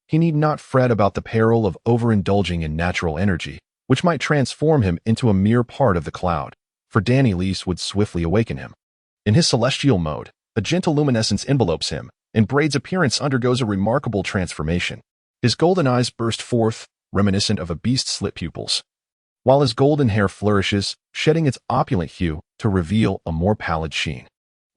S1: He need not fret about the peril of overindulging in natural energy, which might transform him into a mere part of the cloud, for Danny would swiftly awaken him. In his celestial mode, a gentle luminescence envelopes him, and Braid's appearance undergoes a remarkable transformation. His golden eyes burst forth, reminiscent of a beast's slit pupils, while his golden hair flourishes, shedding its opulent hue to reveal a more pallid sheen.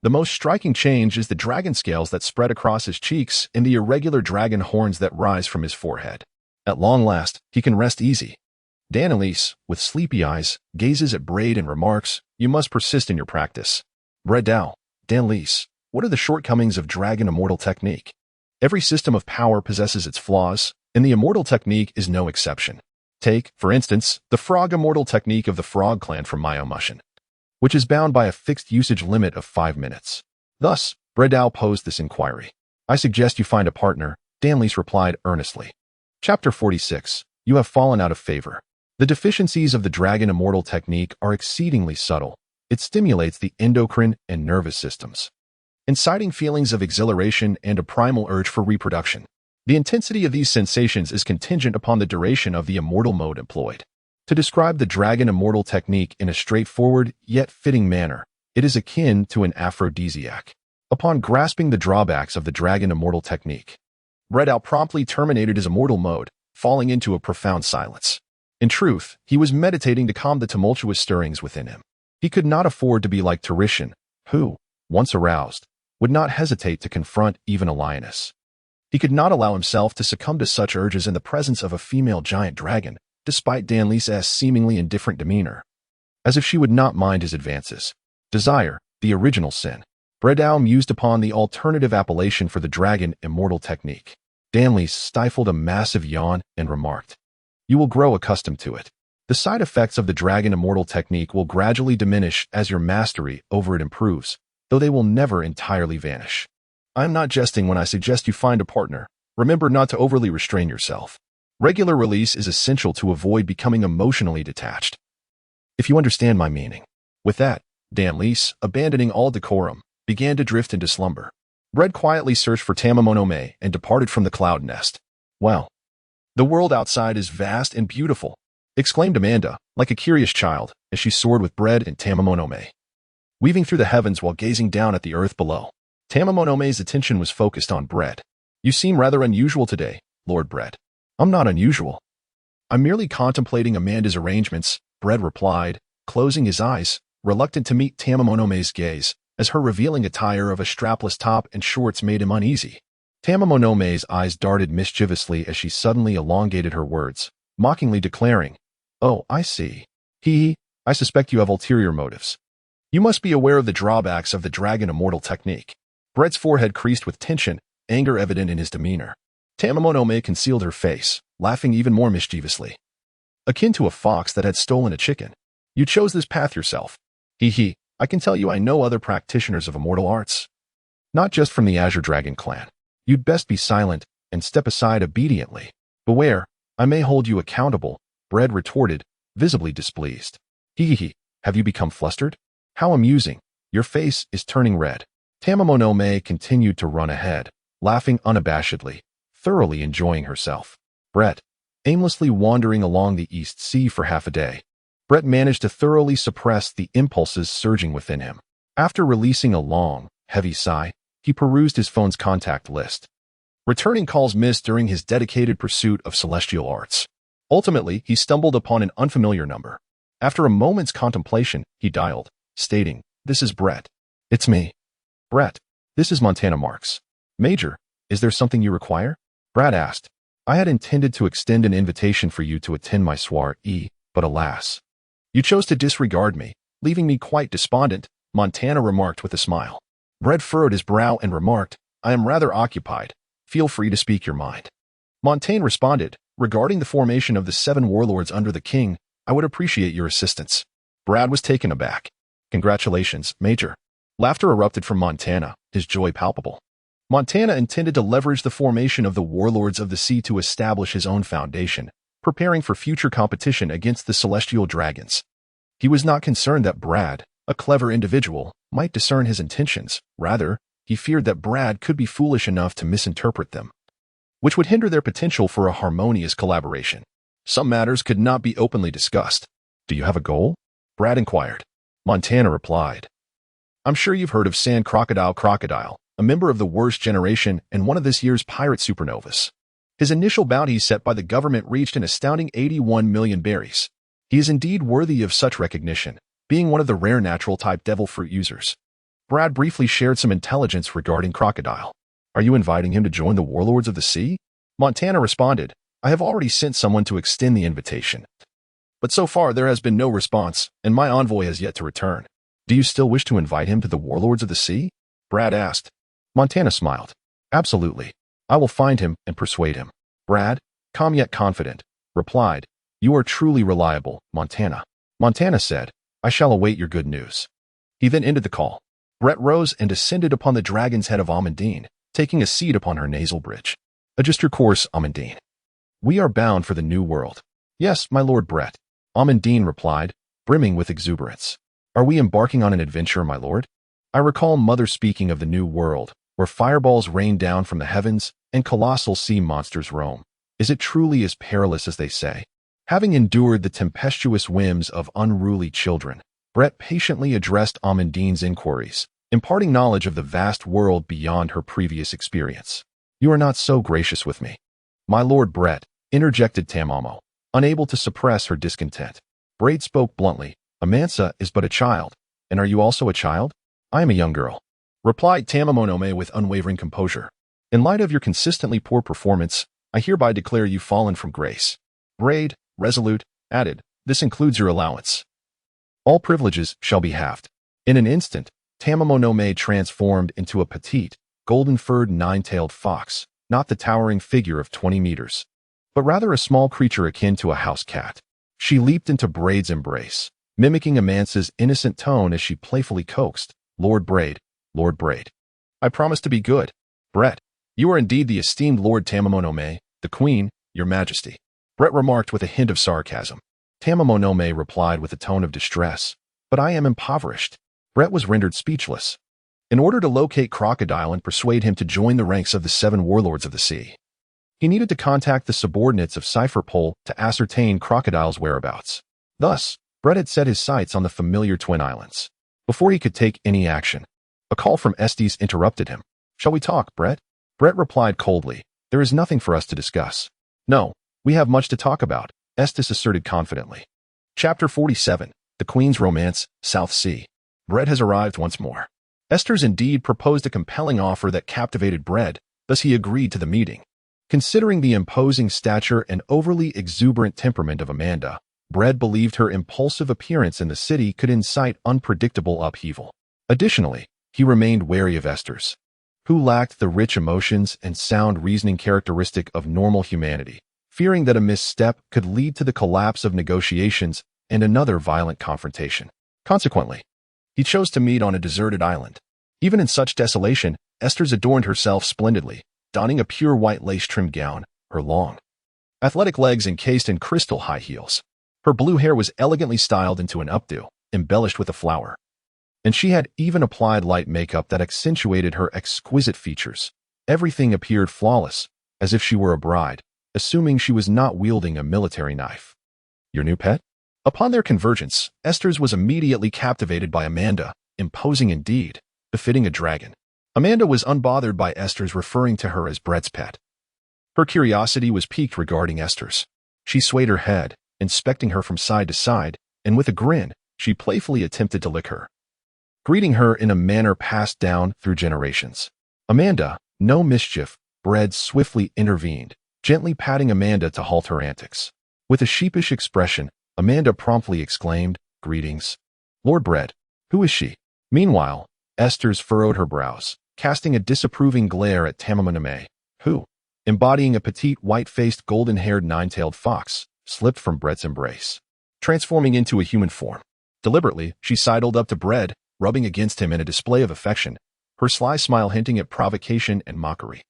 S1: The most striking change is the dragon scales that spread across his cheeks and the irregular dragon horns that rise from his forehead. At long last, he can rest easy. Danelise, with sleepy eyes, gazes at Braid and remarks, "You must persist in your practice." Bredal, Danelise, what are the shortcomings of dragon immortal technique? Every system of power possesses its flaws, and the immortal technique is no exception. Take, for instance, the frog immortal technique of the Frog clan from Myomushin, which is bound by a fixed usage limit of 5 minutes. Thus, Bredal posed this inquiry. "I suggest you find a partner," Danlise replied earnestly. Chapter 46. You have fallen out of favor. The deficiencies of the dragon immortal technique are exceedingly subtle. It stimulates the endocrine and nervous systems, inciting feelings of exhilaration and a primal urge for reproduction. The intensity of these sensations is contingent upon the duration of the immortal mode employed. To describe the dragon immortal technique in a straightforward yet fitting manner, it is akin to an aphrodisiac. Upon grasping the drawbacks of the dragon immortal technique, Bredal promptly terminated his immortal mode, falling into a profound silence. In truth, he was meditating to calm the tumultuous stirrings within him. He could not afford to be like Tarishan, who, once aroused, would not hesitate to confront even a lioness. He could not allow himself to succumb to such urges in the presence of a female giant dragon, despite Danlise's seemingly indifferent demeanor, as if she would not mind his advances. Desire, the original sin. Bredal mused upon the alternative appellation for the dragon immortal technique. Danlise stifled a massive yawn and remarked, "You will grow accustomed to it. The side effects of the dragon immortal technique will gradually diminish as your mastery over it improves, though they will never entirely vanish. I am not jesting when I suggest you find a partner. Remember not to overly restrain yourself. Regular release is essential to avoid becoming emotionally detached, if you understand my meaning." With that, Danlise, abandoning all decorum, began to drift into slumber. Bread quietly searched for Tamamonome and departed from the cloud nest. Well, the world outside is vast and beautiful. exclaimed Amanda, like a curious child, as she soared with Bread and Tamamonome, weaving through the heavens while gazing down at the earth below. Tamamonome's attention was focused on Bread. You seem rather unusual today, Lord Bread. I'm not unusual. I'm merely contemplating Amanda's arrangements, Bread replied, closing his eyes, reluctant to meet Tamamonome's gaze, as her revealing attire of a strapless top and shorts made him uneasy. Tamamonome's eyes darted mischievously as she suddenly elongated her words, mockingly declaring, "Oh, I see. I suspect you have ulterior motives. You must be aware of the drawbacks of the dragon immortal technique." Bread's forehead creased with tension, anger evident in his demeanor. Tamamonome concealed her face, laughing even more mischievously. Akin to a fox that had stolen a chicken. You chose this path yourself. I can tell you I know other practitioners of immortal arts. Not just from the Azure Dragon clan. You'd best be silent and step aside obediently. Beware, I may hold you accountable, Bread retorted, visibly displeased. Have you become flustered? How amusing. Your face is turning red. Tamamonome continued to run ahead, laughing unabashedly, thoroughly enjoying herself. Bread, aimlessly wandering along the East Sea for half a day. Brett managed to thoroughly suppress the impulses surging within him. After releasing a long, heavy sigh, he perused his phone's contact list. Returning calls missed during his dedicated pursuit of celestial arts. Ultimately, he stumbled upon an unfamiliar number. After a moment's contemplation, he dialed, stating, "This is Brett." "It's me." "Brett, this is Montana Marks." "Major, is there something you require?" Brad asked. "I had intended to extend an invitation for you to attend my soiree, but alas. You chose to disregard me, leaving me quite despondent," Montana remarked with a smile. Brett furrowed his brow and remarked, "I am rather occupied. Feel free to speak your mind." Montaigne responded, "Regarding the formation of the 7 warlords under the king, I would appreciate your assistance." Brad was taken aback. "Congratulations, Major." Laughter erupted from Montana, his joy palpable. Montana intended to leverage the formation of the warlords of the sea to establish his own foundation, preparing for future competition against the celestial dragons. He was not concerned that Brad, a clever individual, might discern his intentions. Rather, he feared that Brad could be foolish enough to misinterpret them, which would hinder their potential for a harmonious collaboration. Some matters could not be openly discussed. "Do you have a goal?" Brad inquired. Montana replied, "I'm sure you've heard of Sand Crocodile, a member of the worst generation and one of this year's pirate supernovas. His initial bounty set by the government reached an astounding 81 million berries. He is indeed worthy of such recognition, being one of the rare natural-type devil fruit users." Brad briefly shared some intelligence regarding Crocodile. "Are you inviting him to join the warlords of the sea?" Montana responded, "I have already sent someone to extend the invitation. But so far there has been no response, and my envoy has yet to return. Do you still wish to invite him to the warlords of the sea?" Brad asked. Montana smiled. "Absolutely. I will find him and persuade him." Brad, calm yet confident, replied, "You are truly reliable, Montana." Montana said, "I shall await your good news." He then ended the call. Brett rose and descended upon the dragon's head of Amandine, taking a seat upon her nasal bridge. "Adjust your course, Amandine. We are bound for the New World." "Yes, my Lord Brett," Amandine replied, brimming with exuberance. "Are we embarking on an adventure, my lord? I recall Mother speaking of the New World, where fireballs rain down from the heavens and colossal sea monsters roam. Is it truly as perilous as they say?" Having endured the tempestuous whims of unruly children, Brett patiently addressed Amandine's inquiries, imparting knowledge of the vast world beyond her previous experience. "You are not so gracious with me, my Lord Brett," interjected Tamamo, unable to suppress her discontent. Braid spoke bluntly, "Amansa is but a child, and are you also a child?" "I am a young girl," replied Tamamonome with unwavering composure. "In light of your consistently poor performance, I hereby declare you fallen from grace." Braid, resolute, added, "This includes your allowance. All privileges shall be halved." In an instant, Tamamonome transformed into a petite, golden-furred nine-tailed fox, not the towering figure of 20 meters, but rather a small creature akin to a house cat. She leaped into Braid's embrace, mimicking Amansa's innocent tone as she playfully coaxed, Lord Braid, I promise to be good. Brett, you are indeed the esteemed Lord Tamamonome, the Queen, your Majesty," Brett remarked with a hint of sarcasm. Tamamonome replied with a tone of distress, "But I am impoverished." Brett was rendered speechless. In order to locate Crocodile and persuade him to join the ranks of the 7 warlords of the sea, He needed to contact the subordinates of Cipher Pole to ascertain Crocodile's whereabouts. Thus, Brett had set his sights on the familiar Twin Islands. Before he could take any action, a call from Estes interrupted him. "Shall we talk, Brett?" Brett replied coldly, "There is nothing for us to discuss." "No, we have much to talk about," Estes asserted confidently. Chapter 47, The Queen's Romance, South Sea. Brett has arrived once more. Estes indeed proposed a compelling offer that captivated Brett, thus he agreed to the meeting. Considering the imposing stature and overly exuberant temperament of Amanda, Brett believed her impulsive appearance in the city could incite unpredictable upheaval. Additionally, he remained wary of Estes, who lacked the rich emotions and sound reasoning characteristic of normal humanity, fearing that a misstep could lead to the collapse of negotiations and another violent confrontation. Consequently, he chose to meet on a deserted island. Even in such desolation, Estes adorned herself splendidly, donning a pure white lace-trimmed gown, her long, athletic legs encased in crystal high heels. Her blue hair was elegantly styled into an updo, embellished with a flower. And she had even applied light makeup that accentuated her exquisite features. Everything appeared flawless, as if she were a bride, assuming she was not wielding a military knife. "Your new pet?" Upon their convergence, Estes was immediately captivated by Amanda, imposing indeed, befitting a dragon. Amanda was unbothered by Estes referring to her as Brett's pet. Her curiosity was piqued regarding Estes. She swayed her head, inspecting her from side to side, and with a grin, she playfully attempted to lick her, greeting her in a manner passed down through generations. "Amanda, no mischief," Brett swiftly intervened, gently patting Amanda to halt her antics. With a sheepish expression, Amanda promptly exclaimed, "Greetings, Lord Brett. Who is she?" Meanwhile, Estes furrowed her brows, casting a disapproving glare at Tamamane, who, embodying a petite white-faced golden-haired nine-tailed fox, slipped from Brett's embrace, transforming into a human form. Deliberately, she sidled up to Brett, rubbing against him in a display of affection, her sly smile hinting at provocation and mockery.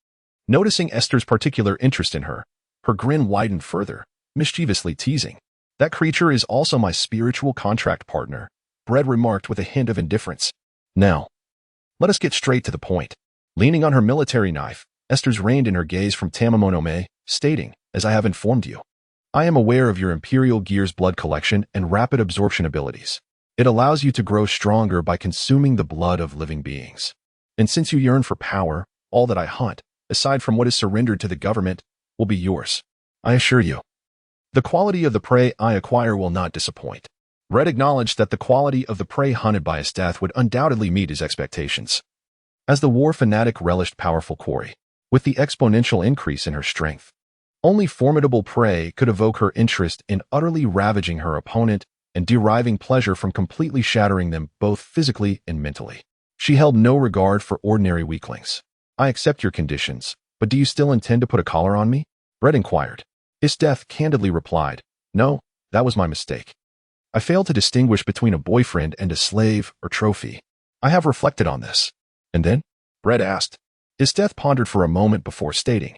S1: Noticing Estes' particular interest in her, her grin widened further, mischievously teasing. "That creature is also my spiritual contract partner," Brett remarked with a hint of indifference. "Now, let us get straight to the point." Leaning on her military knife, Estes reined in her gaze from Tamamane, stating, "As I have informed you, I am aware of your Imperial Gear's blood collection and rapid absorption abilities. It allows you to grow stronger by consuming the blood of living beings. And since you yearn for power, all that I hunt, aside from what is surrendered to the government, will be yours. I assure you, the quality of the prey I acquire will not disappoint." Brett acknowledged that the quality of the prey hunted by his death would undoubtedly meet his expectations. As the war fanatic relished powerful quarry, with the exponential increase in her strength, only formidable prey could evoke her interest in utterly ravaging her opponent and deriving pleasure from completely shattering them both physically and mentally. She held no regard for ordinary weaklings. "I accept your conditions, but do you still intend to put a collar on me?" Brett inquired. Death candidly replied, "No, that was my mistake. I failed to distinguish between a boyfriend and a slave or trophy. I have reflected on this." "And then?" Brett asked. Death pondered for a moment before stating,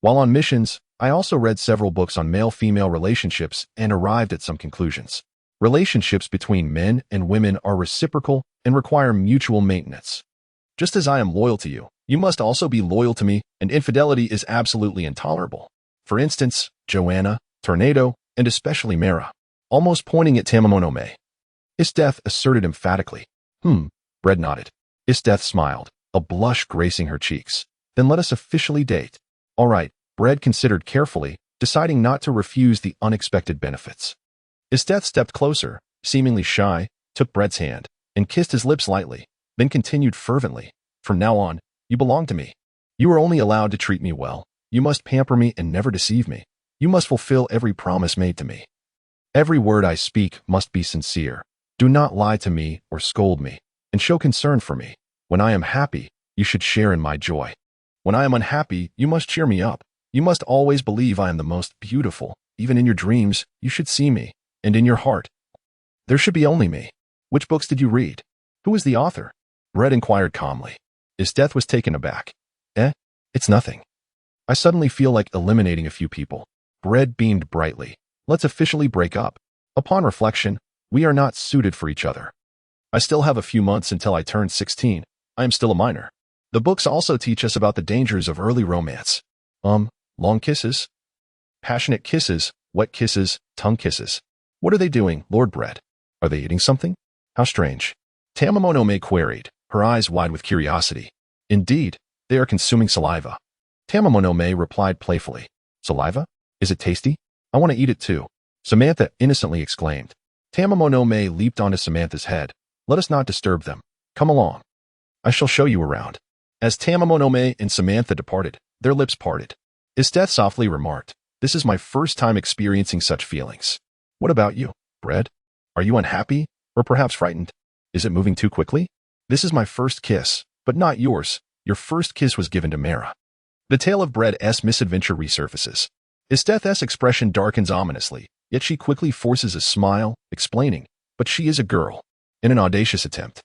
S1: "While on missions, I also read several books on male-female relationships and arrived at some conclusions. Relationships between men and women are reciprocal and require mutual maintenance. Just as I am loyal to you, you must also be loyal to me, and infidelity is absolutely intolerable. For instance, Joanna, Tornado, and especially Mara," almost pointing at Tamamane. Death asserted emphatically. Brett nodded. Death smiled, a blush gracing her cheeks. "Then let us officially date." "All right," Brett considered carefully, deciding not to refuse the unexpected benefits. Death stepped closer, seemingly shy, took Brett's hand, and kissed his lips lightly, then continued fervently, "From now on, you belong to me. You are only allowed to treat me well. You must pamper me and never deceive me. You must fulfill every promise made to me. Every word I speak must be sincere. Do not lie to me or scold me, and show concern for me. When I am happy, you should share in my joy. When I am unhappy, you must cheer me up. You must always believe I am the most beautiful. Even in your dreams, you should see me, and in your heart, there should be only me." "Which books did you read? Who is the author?" Brett inquired calmly. Death was taken aback. It's nothing. I suddenly feel like eliminating a few people." Brett beamed brightly. "Let's officially break up. Upon reflection, we are not suited for each other. I still have a few months until I turn 16. I am still a minor. The books also teach us about the dangers of early romance." Long kisses? Passionate kisses, wet kisses, tongue kisses. What are they doing, Lord Bread? Are they eating something? How strange. Tamamonome queried, her eyes wide with curiosity. Indeed, they are consuming saliva. Tamamonome replied playfully. Saliva? Is it tasty? I want to eat it too. Samantha innocently exclaimed. Tamamonome leaped onto Samantha's head. Let us not disturb them. Come along. I shall show you around. As Tamamonome and Samantha departed, their lips parted. Esteth softly remarked, This is my first time experiencing such feelings. What about you, Bread? Are you unhappy, or perhaps frightened? Is it moving too quickly? This is my first kiss, but not yours. Your first kiss was given to Mara. The tale of Bread's misadventure resurfaces. Esteth's expression darkens ominously, yet she quickly forces a smile, explaining, but she is a girl. In an audacious attempt,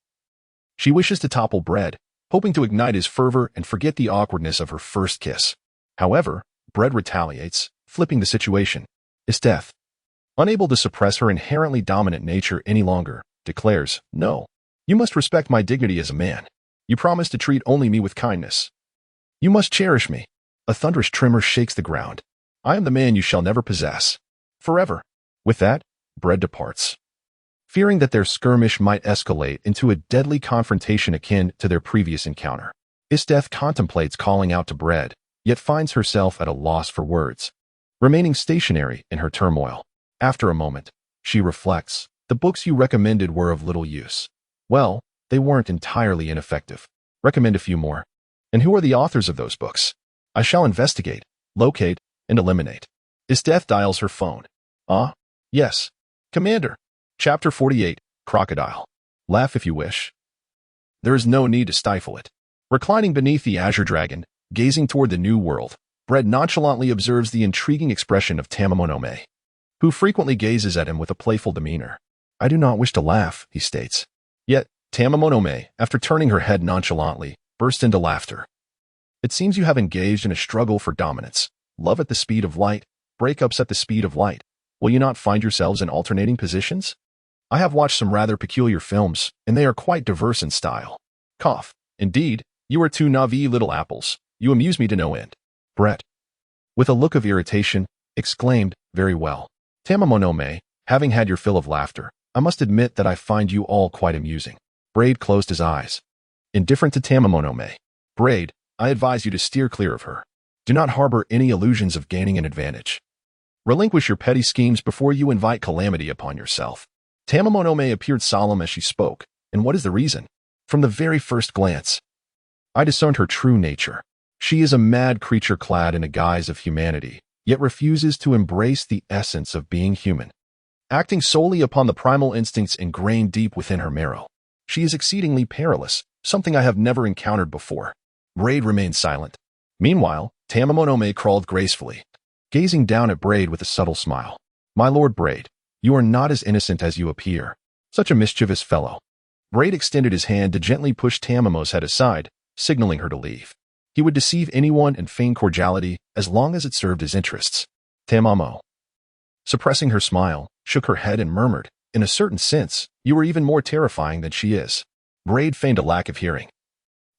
S1: she wishes to topple Bread, hoping to ignite his fervor and forget the awkwardness of her first kiss. However, Bread retaliates, flipping the situation. Esteth, unable to suppress her inherently dominant nature any longer, declares, No, you must respect my dignity as a man. You promised to treat only me with kindness. You must cherish me. A thunderous tremor shakes the ground. I am the man you shall never possess. Forever. With that, Bread departs. Fearing that their skirmish might escalate into a deadly confrontation akin to their previous encounter, Esteth contemplates calling out to Bread, yet finds herself at a loss for words. Remaining stationary in her turmoil, after a moment, she reflects, The books you recommended were of little use. Well, they weren't entirely ineffective. Recommend a few more. And who are the authors of those books? I shall investigate, locate, and eliminate. Esteth dials her phone. Ah, yes. Commander. Chapter 48, Crocodile. Laugh if you wish. There is no need to stifle it. Reclining beneath the Azure Dragon, gazing toward the new world, Bread nonchalantly observes the intriguing expression of Tamamonome, who frequently gazes at him with a playful demeanor. I do not wish to laugh, he states. Yet, Tamamonome, after turning her head nonchalantly, burst into laughter. It seems you have engaged in a struggle for dominance. Love at the speed of light, breakups at the speed of light. Will you not find yourselves in alternating positions? I have watched some rather peculiar films, and they are quite diverse in style. Cough. Indeed, you are two Navi little apples. You amuse me to no end. Brett, with a look of irritation, exclaimed, Very well. Tamamonome, having had your fill of laughter, I must admit that I find you all quite amusing. Braid closed his eyes. Indifferent to Tamamonome. Braid, I advise you to steer clear of her. Do not harbor any illusions of gaining an advantage. Relinquish your petty schemes before you invite calamity upon yourself. Tamamonome appeared solemn as she spoke, and what is the reason? From the very first glance, I discerned her true nature. She is a mad creature clad in a guise of humanity, yet refuses to embrace the essence of being human. Acting solely upon the primal instincts ingrained deep within her marrow, she is exceedingly perilous, something I have never encountered before. Braid remained silent. Meanwhile, Tamamonome crawled gracefully, gazing down at Braid with a subtle smile. My lord Braid, you are not as innocent as you appear. Such a mischievous fellow. Braid extended his hand to gently push Tamamo's head aside, signaling her to leave. He would deceive anyone and feign cordiality as long as it served his interests. Tamamo, suppressing her smile, shook her head and murmured, In a certain sense, you are even more terrifying than she is. Braid feigned a lack of hearing,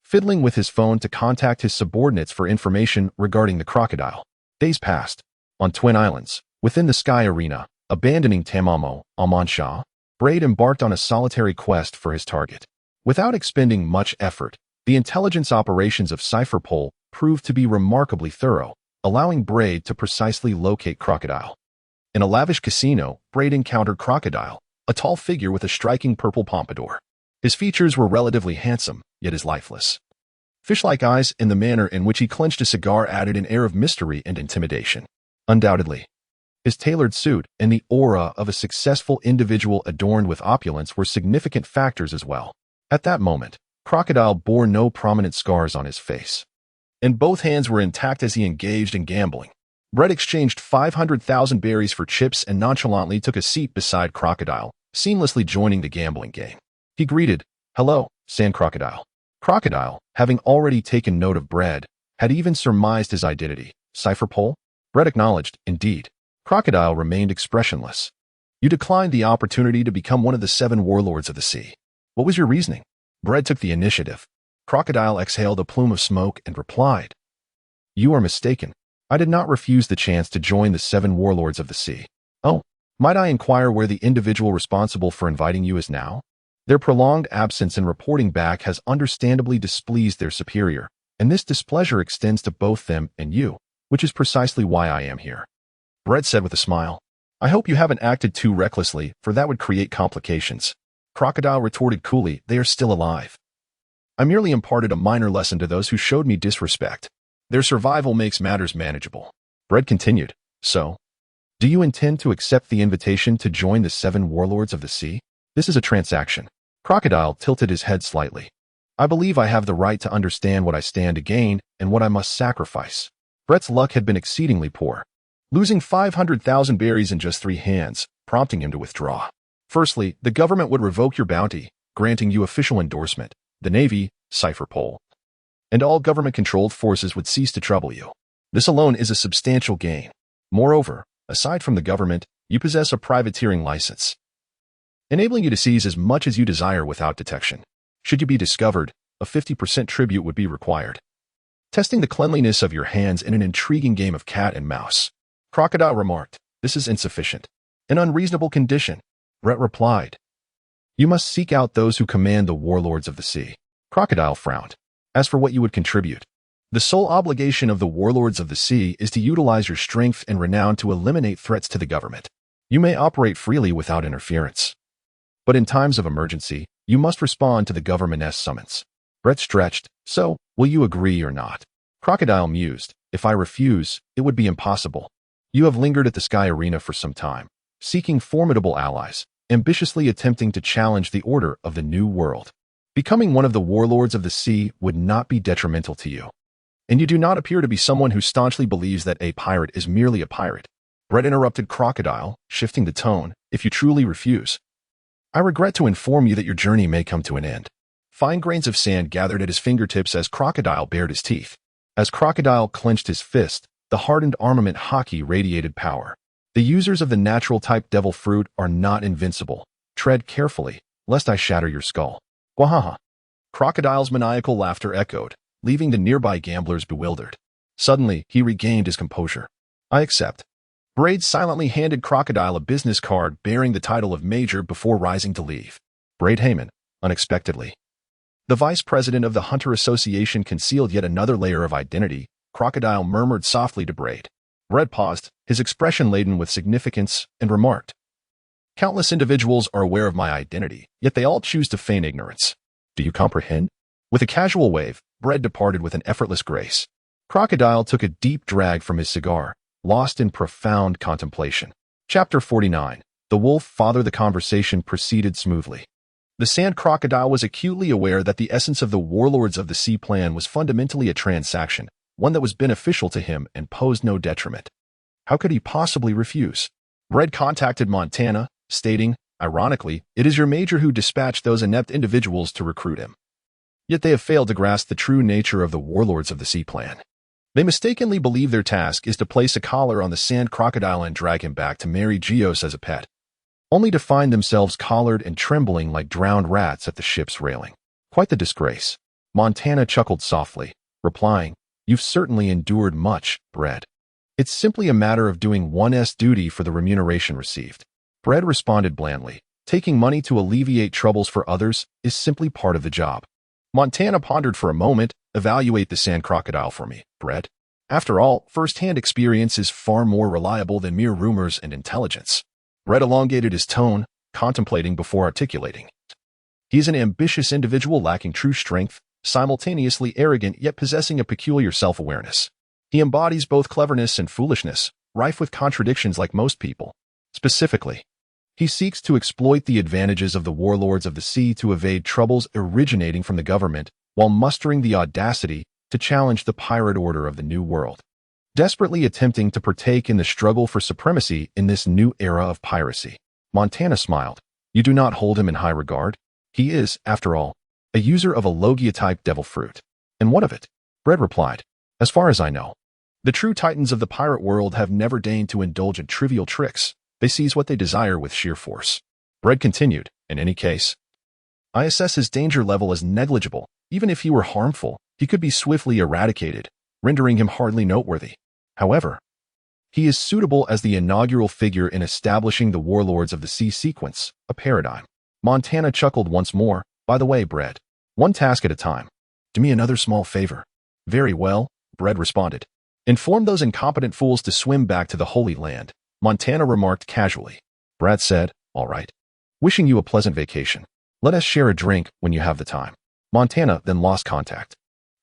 S1: fiddling with his phone to contact his subordinates for information regarding the crocodile. Days passed. On Twin Islands, within the Sky Arena, abandoning Tamamo, Almanshaw, Braid embarked on a solitary quest for his target. Without expending much effort, the intelligence operations of Cypherpole proved to be remarkably thorough, allowing Braid to precisely locate Crocodile. In a lavish casino, Braid encountered Crocodile, a tall figure with a striking purple pompadour. His features were relatively handsome, yet his lifeless, fish-like eyes and the manner in which he clenched a cigar added an air of mystery and intimidation. Undoubtedly, his tailored suit and the aura of a successful individual adorned with opulence were significant factors as well. At that moment, Crocodile bore no prominent scars on his face, and both hands were intact as he engaged in gambling. Brett exchanged 500,000 berries for chips and nonchalantly took a seat beside Crocodile, seamlessly joining the gambling game. He greeted, Hello, Sand Crocodile. Crocodile, having already taken note of Brett, had even surmised his identity. Cypherpole? Brett acknowledged, Indeed. Crocodile remained expressionless. You declined the opportunity to become one of the 7 warlords of the sea. What was your reasoning? Brett took the initiative. Crocodile exhaled a plume of smoke and replied, You are mistaken. I did not refuse the chance to join the 7 warlords of the sea. Oh, might I inquire where the individual responsible for inviting you is now? Their prolonged absence and reporting back has understandably displeased their superior, and this displeasure extends to both them and you, which is precisely why I am here. Brett said with a smile. I hope you haven't acted too recklessly, for that would create complications. Crocodile retorted coolly, they are still alive. I merely imparted a minor lesson to those who showed me disrespect. Their survival makes matters manageable. Brett continued, so, do you intend to accept the invitation to join the 7 warlords of the sea? This is a transaction. Crocodile tilted his head slightly. I believe I have the right to understand what I stand to gain and what I must sacrifice. Brett's luck had been exceedingly poor, losing 500,000 berries in just 3 hands, prompting him to withdraw. Firstly, the government would revoke your bounty, granting you official endorsement. The Navy, cipher pole, and all government-controlled forces would cease to trouble you. This alone is a substantial gain. Moreover, aside from the government, you possess a privateering license, enabling you to seize as much as you desire without detection. Should you be discovered, a 50% tribute would be required, testing the cleanliness of your hands in an intriguing game of cat and mouse. Crocodile remarked, this is insufficient. An unreasonable condition. Brett replied, you must seek out those who command the warlords of the sea. Crocodile frowned. As for what you would contribute, the sole obligation of the warlords of the sea is to utilize your strength and renown to eliminate threats to the government. You may operate freely without interference, but in times of emergency, you must respond to the government's summons. Brett stretched, so, will you agree or not? Crocodile mused, if I refuse, it would be impossible. You have lingered at the Sky Arena for some time, seeking formidable allies, ambitiously attempting to challenge the order of the New World. Becoming one of the warlords of the sea would not be detrimental to you. And you do not appear to be someone who staunchly believes that a pirate is merely a pirate. Brett interrupted Crocodile, shifting the tone, if you truly refuse, I regret to inform you that your journey may come to an end. Fine grains of sand gathered at his fingertips as Crocodile bared his teeth. As Crocodile clenched his fist, the hardened armament hockey radiated power. The users of the natural-type devil fruit are not invincible. Tread carefully, lest I shatter your skull. Wahaha. Crocodile's maniacal laughter echoed, leaving the nearby gamblers bewildered. Suddenly, he regained his composure. I accept. Braid silently handed Crocodile a business card bearing the title of Major before rising to leave. Braid Heyman, unexpectedly. The vice president of the Hunter Association concealed yet another layer of identity. Crocodile murmured softly to Braid. Braid paused, his expression laden with significance, and remarked, countless individuals are aware of my identity, yet they all choose to feign ignorance. Do you comprehend? With a casual wave, Braid departed with an effortless grace. Crocodile took a deep drag from his cigar, lost in profound contemplation. Chapter 49. The Wolf Father. The conversation proceeded smoothly. The sand crocodile was acutely aware that the essence of the Warlords of the Sea plan was fundamentally a transaction, one that was beneficial to him and posed no detriment. How could he possibly refuse? Red contacted Montana, stating, ironically, it is your major who dispatched those inept individuals to recruit him. Yet they have failed to grasp the true nature of the Warlords of the Sea plan. They mistakenly believe their task is to place a collar on the sand crocodile and drag him back to marry Geos as a pet, only to find themselves collared and trembling like drowned rats at the ship's railing. Quite the disgrace. Montana chuckled softly, replying, you've certainly endured much, Brad. It's simply a matter of doing one's duty for the remuneration received. Brad responded blandly, taking money to alleviate troubles for others is simply part of the job. Montana pondered for a moment, evaluate the sand crocodile for me, Brad. After all, first-hand experience is far more reliable than mere rumors and intelligence. Brad elongated his tone, contemplating before articulating. He is an ambitious individual lacking true strength, simultaneously arrogant yet possessing a peculiar self-awareness. He embodies both cleverness and foolishness, rife with contradictions like most people. Specifically, he seeks to exploit the advantages of the warlords of the sea to evade troubles originating from the government while mustering the audacity to challenge the pirate order of the New World, desperately attempting to partake in the struggle for supremacy in this new era of piracy. Montana smiled. You do not hold him in high regard? He is, after all, a user of a Logia-type devil fruit. And what of it? Brad replied. As far as I know, the true titans of the pirate world have never deigned to indulge in trivial tricks. They seize what they desire with sheer force. Brad continued, in any case, I assess his danger level as negligible. Even if he were harmful, he could be swiftly eradicated, rendering him hardly noteworthy. However, he is suitable as the inaugural figure in establishing the Warlords of the Sea sequence, a paradigm. Montana chuckled once more. By the way, Brett, one task at a time. Do me another small favor. Very well, Brett responded. Inform those incompetent fools to swim back to the Holy Land, Montana remarked casually. Brad said, all right. Wishing you a pleasant vacation. Let us share a drink when you have the time. Montana then lost contact.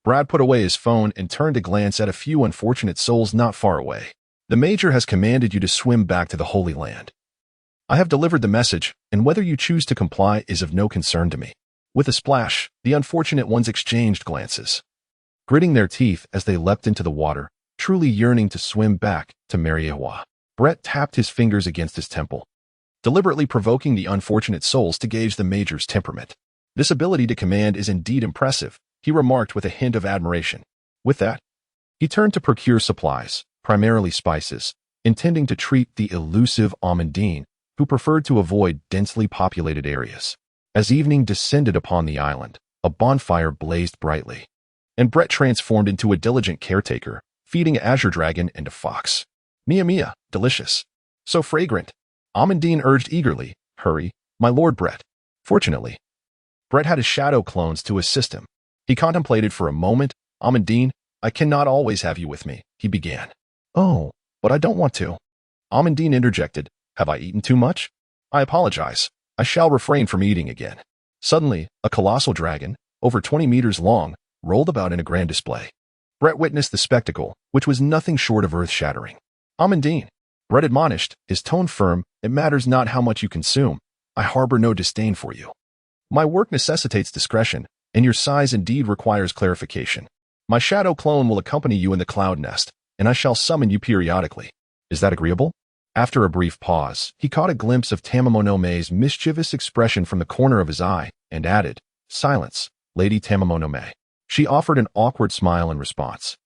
S1: Brad put away his phone and turned to glance at a few unfortunate souls not far away. The Major has commanded you to swim back to the Holy Land. I have delivered the message, and whether you choose to comply is of no concern to me. With a splash, the unfortunate ones exchanged glances, gritting their teeth as they leapt into the water, truly yearning to swim back to Mariewa. Brett tapped his fingers against his temple, deliberately provoking the unfortunate souls to gauge the Major's temperament. This ability to command is indeed impressive, he remarked with a hint of admiration. With that, he turned to procure supplies, primarily spices, intending to treat the elusive Amandine, who preferred to avoid densely populated areas. As evening descended upon the island, a bonfire blazed brightly, and Brett transformed into a diligent caretaker, feeding Azure Dragon and a fox. Mia, delicious. So fragrant. Amandine urged eagerly, hurry, my lord Brett. Fortunately, Brett had his shadow clones to assist him. He contemplated for a moment. Amandine, I cannot always have you with me, he began. Oh, but I don't want to. Amandine interjected, have I eaten too much? I apologize. I shall refrain from eating again. Suddenly, a colossal dragon, over 20 meters long, rolled about in a grand display. Brett witnessed the spectacle, which was nothing short of earth-shattering. Amandine, Brett admonished, his tone firm, it matters not how much you consume. I harbor no disdain for you. My work necessitates discretion, and your size indeed requires clarification. My shadow clone will accompany you in the cloud nest, and I shall summon you periodically. Is that agreeable? After a brief pause, he caught a glimpse of Tamamonome's mischievous expression from the corner of his eye, and added, silence, Lady Tamamonome. She offered an awkward smile in response.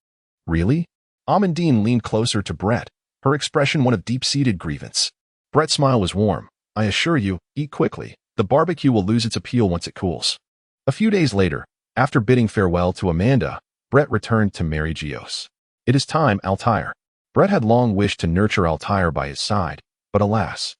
S1: Really? Amandine leaned closer to Brett, her expression one of deep-seated grievance. Brett's smile was warm. I assure you, eat quickly. The barbecue will lose its appeal once it cools. A few days later, after bidding farewell to Amanda, Brett returned to Mary Geos. It is time, Altair. Brett had long wished to nurture Altair by his side, but alas,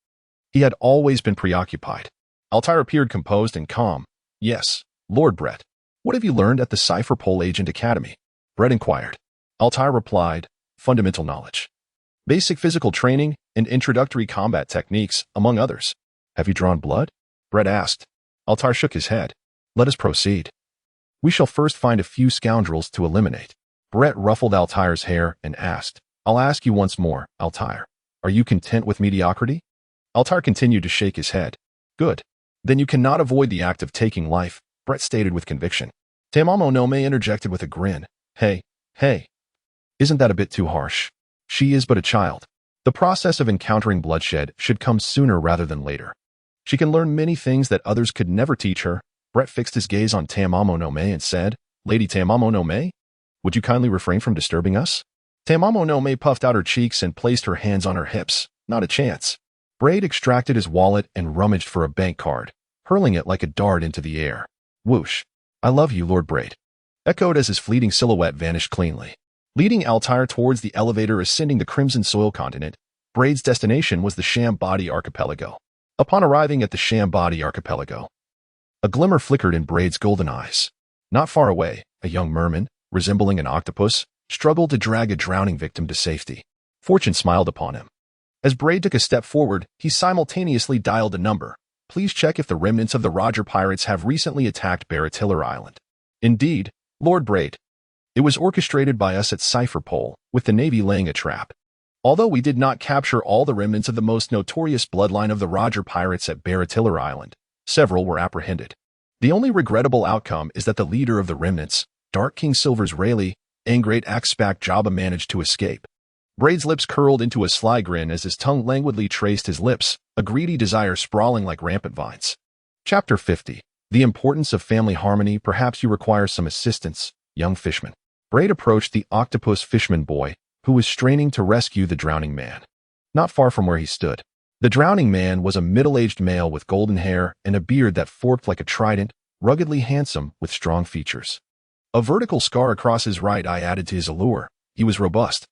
S1: he had always been preoccupied. Altair appeared composed and calm. Yes, Lord Brett. What have you learned at the Cipher Pole Agent Academy? Brett inquired. Altair replied, fundamental knowledge, basic physical training, and introductory combat techniques, among others. Have you drawn blood? Brett asked. Altair shook his head. Let us proceed. We shall first find a few scoundrels to eliminate. Brett ruffled Altair's hair and asked, I'll ask you once more, Altair. Are you content with mediocrity? Altair continued to shake his head. Good. Then you cannot avoid the act of taking life, Brett stated with conviction. Tamamonome interjected with a grin. Hey. Isn't that a bit too harsh? She is but a child. The process of encountering bloodshed should come sooner rather than later. She can learn many things that others could never teach her. Brett fixed his gaze on Tamamonome and said, Lady Tamamonome, would you kindly refrain from disturbing us? Tamamonome puffed out her cheeks and placed her hands on her hips. Not a chance. Braid extracted his wallet and rummaged for a bank card, hurling it like a dart into the air. Whoosh. I love you, Lord Braid. Echoed as his fleeting silhouette vanished cleanly. Leading Altair towards the elevator ascending the Crimson Soil continent, Braid's destination was the Shambadi Archipelago. Upon arriving at the Shambadi Archipelago, a glimmer flickered in Braid's golden eyes. Not far away, a young merman, resembling an octopus, struggled to drag a drowning victim to safety. Fortune smiled upon him. As Braid took a step forward, he simultaneously dialed a number. Please check if the remnants of the Roger pirates have recently attacked Baratiller Island. Indeed, Lord Braid. It was orchestrated by us at Cipher Pole, with the Navy laying a trap. Although we did not capture all the remnants of the most notorious bloodline of the Roger pirates at Baratiller Island, several were apprehended. The only regrettable outcome is that the leader of the remnants, Dark King Silver's Rayleigh, and Great Axpac Jabba managed to escape. Braid's lips curled into a sly grin as his tongue languidly traced his lips, a greedy desire sprawling like rampant vines. Chapter 50. The Importance of Family Harmony. Perhaps you require some assistance, young fishman. Braid approached the octopus fishman boy, who was straining to rescue the drowning man. Not far from where he stood, the drowning man was a middle-aged male with golden hair and a beard that forked like a trident, ruggedly handsome with strong features. A vertical scar across his right eye added to his allure. He was robust.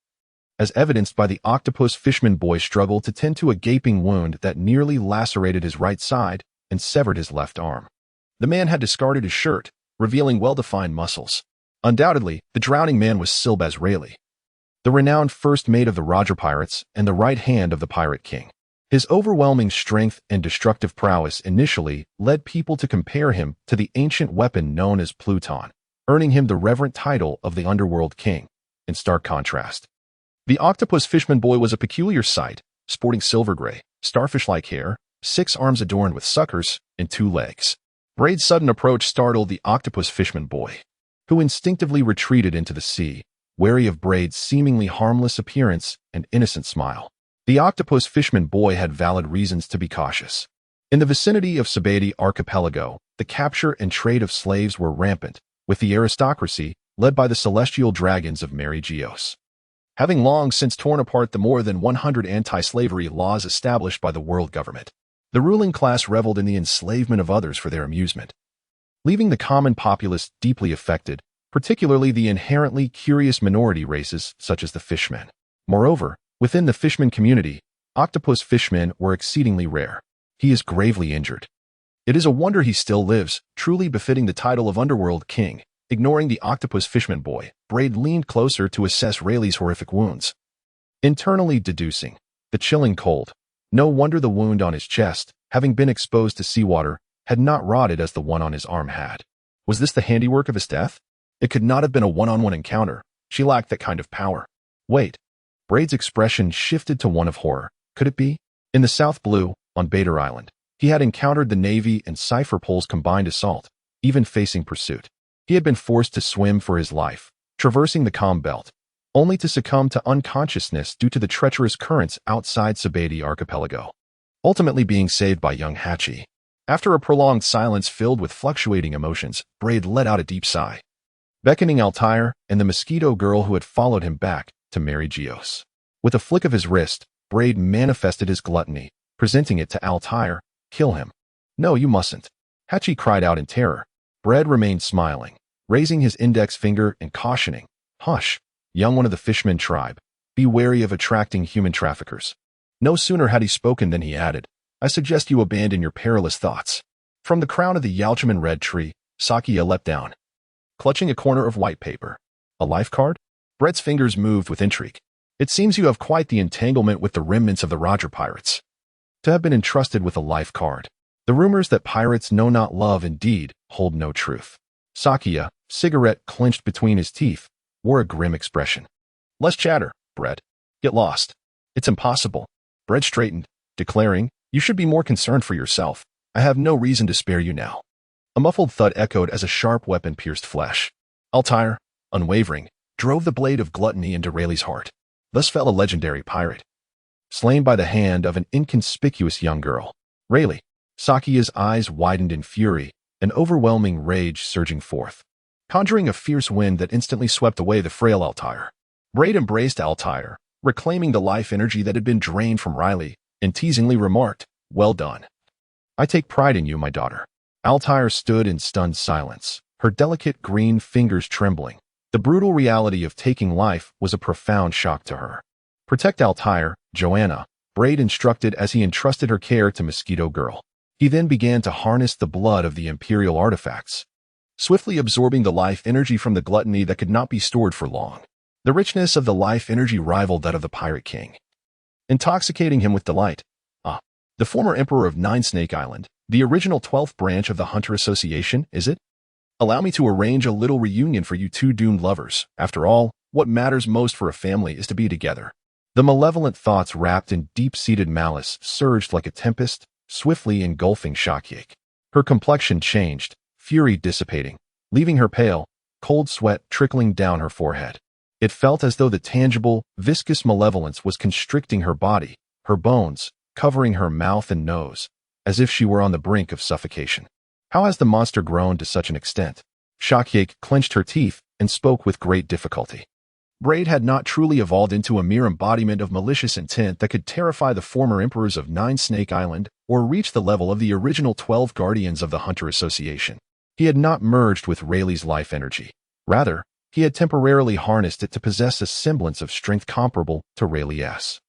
S1: as evidenced by the octopus fishman boy's struggle to tend to a gaping wound that nearly lacerated his right side and severed his left arm. The man had discarded his shirt, revealing well-defined muscles. Undoubtedly, the drowning man was Silbaz Rayleigh, the renowned first mate of the Roger Pirates and the right hand of the Pirate King. His overwhelming strength and destructive prowess initially led people to compare him to the ancient weapon known as Pluton, earning him the reverent title of the Underworld King. In stark contrast, the octopus fishman boy was a peculiar sight, sporting silver-gray, starfish-like hair, 6 arms adorned with suckers, and 2 legs. Braid's sudden approach startled the octopus fishman boy, who instinctively retreated into the sea, wary of Braid's seemingly harmless appearance and innocent smile. The octopus fishman boy had valid reasons to be cautious. In the vicinity of Sabeti Archipelago, the capture and trade of slaves were rampant, with the aristocracy led by the celestial dragons of Mary Geos, having long since torn apart the more than 100 anti-slavery laws established by the world government. The ruling class reveled in the enslavement of others for their amusement, leaving the common populace deeply affected, particularly the inherently curious minority races such as the fishmen. Moreover, within the fishman community, octopus fishmen were exceedingly rare. He is gravely injured. It is a wonder he still lives, truly befitting the title of Underworld King. Ignoring the octopus fishman boy, Braid leaned closer to assess Rayleigh's horrific wounds, internally deducing the chilling cold. No wonder the wound on his chest, having been exposed to seawater, had not rotted as the one on his arm had. Was this the handiwork of his death? It could not have been a one-on-one encounter. She lacked that kind of power. Wait. Braid's expression shifted to one of horror. Could it be? In the South Blue, on Bader Island, he had encountered the Navy and Cypher Pole's combined assault, even facing pursuit. He had been forced to swim for his life, traversing the calm belt, only to succumb to unconsciousness due to the treacherous currents outside Sabeti Archipelago, ultimately being saved by young Hachi. After a prolonged silence filled with fluctuating emotions, Braid let out a deep sigh, beckoning Altair and the mosquito girl who had followed him back to Mary Geos. With a flick of his wrist, Braid manifested his gluttony, presenting it to Altair. Kill him. No, you mustn't. Hachi cried out in terror. Braid remained smiling, raising his index finger and cautioning, "Hush, young one of the Fishman tribe. Be wary of attracting human traffickers." No sooner had he spoken than he added, "I suggest you abandon your perilous thoughts." From the crown of the Yalchaman red tree, Sakia leapt down, clutching a corner of white paper. A life card? Braid's fingers moved with intrigue. "It seems you have quite the entanglement with the remnants of the Roger Pirates, to have been entrusted with a life card. The rumors that pirates know not love indeed hold no truth." Sakia, cigarette clenched between his teeth, wore a grim expression. "Less chatter, Braid. Get lost." "It's impossible." Braid straightened, declaring, "You should be more concerned for yourself. I have no reason to spare you now." A muffled thud echoed as a sharp weapon pierced flesh. Altair, unwavering, drove the blade of gluttony into Rayleigh's heart. Thus fell a legendary pirate, slain by the hand of an inconspicuous young girl. Rayleigh. Sakia's eyes widened in fury, an overwhelming rage surging forth, conjuring a fierce wind that instantly swept away the frail Altair. Braid embraced Altair, reclaiming the life energy that had been drained from Riley, and teasingly remarked, "Well done. I take pride in you, my daughter." Altair stood in stunned silence, her delicate green fingers trembling. The brutal reality of taking life was a profound shock to her. "Protect Altair, Joanna," Braid instructed as he entrusted her care to Mosquito Girl. He then began to harness the blood of the Imperial artifacts, swiftly absorbing the life energy from the gluttony that could not be stored for long. The richness of the life energy rivaled that of the Pirate King, intoxicating him with delight. The former Emperor of Nine Snake Island, the original 12th branch of the Hunter Association, is it? Allow me to arrange a little reunion for you two doomed lovers. After all, what matters most for a family is to be together." The malevolent thoughts wrapped in deep-seated malice surged like a tempest, swiftly engulfing Shakyak. Her complexion changed, fury dissipating, leaving her pale, cold sweat trickling down her forehead. It felt as though the tangible, viscous malevolence was constricting her body, her bones, covering her mouth and nose, as if she were on the brink of suffocation. How has the monster grown to such an extent? Shakyak clenched her teeth and spoke with great difficulty. Braid had not truly evolved into a mere embodiment of malicious intent that could terrify the former emperors of Nine Snake Island or reach the level of the original 12 guardians of the Hunter Association. He had not merged with Rayleigh's life energy. Rather, he had temporarily harnessed it to possess a semblance of strength comparable to Rayleigh's.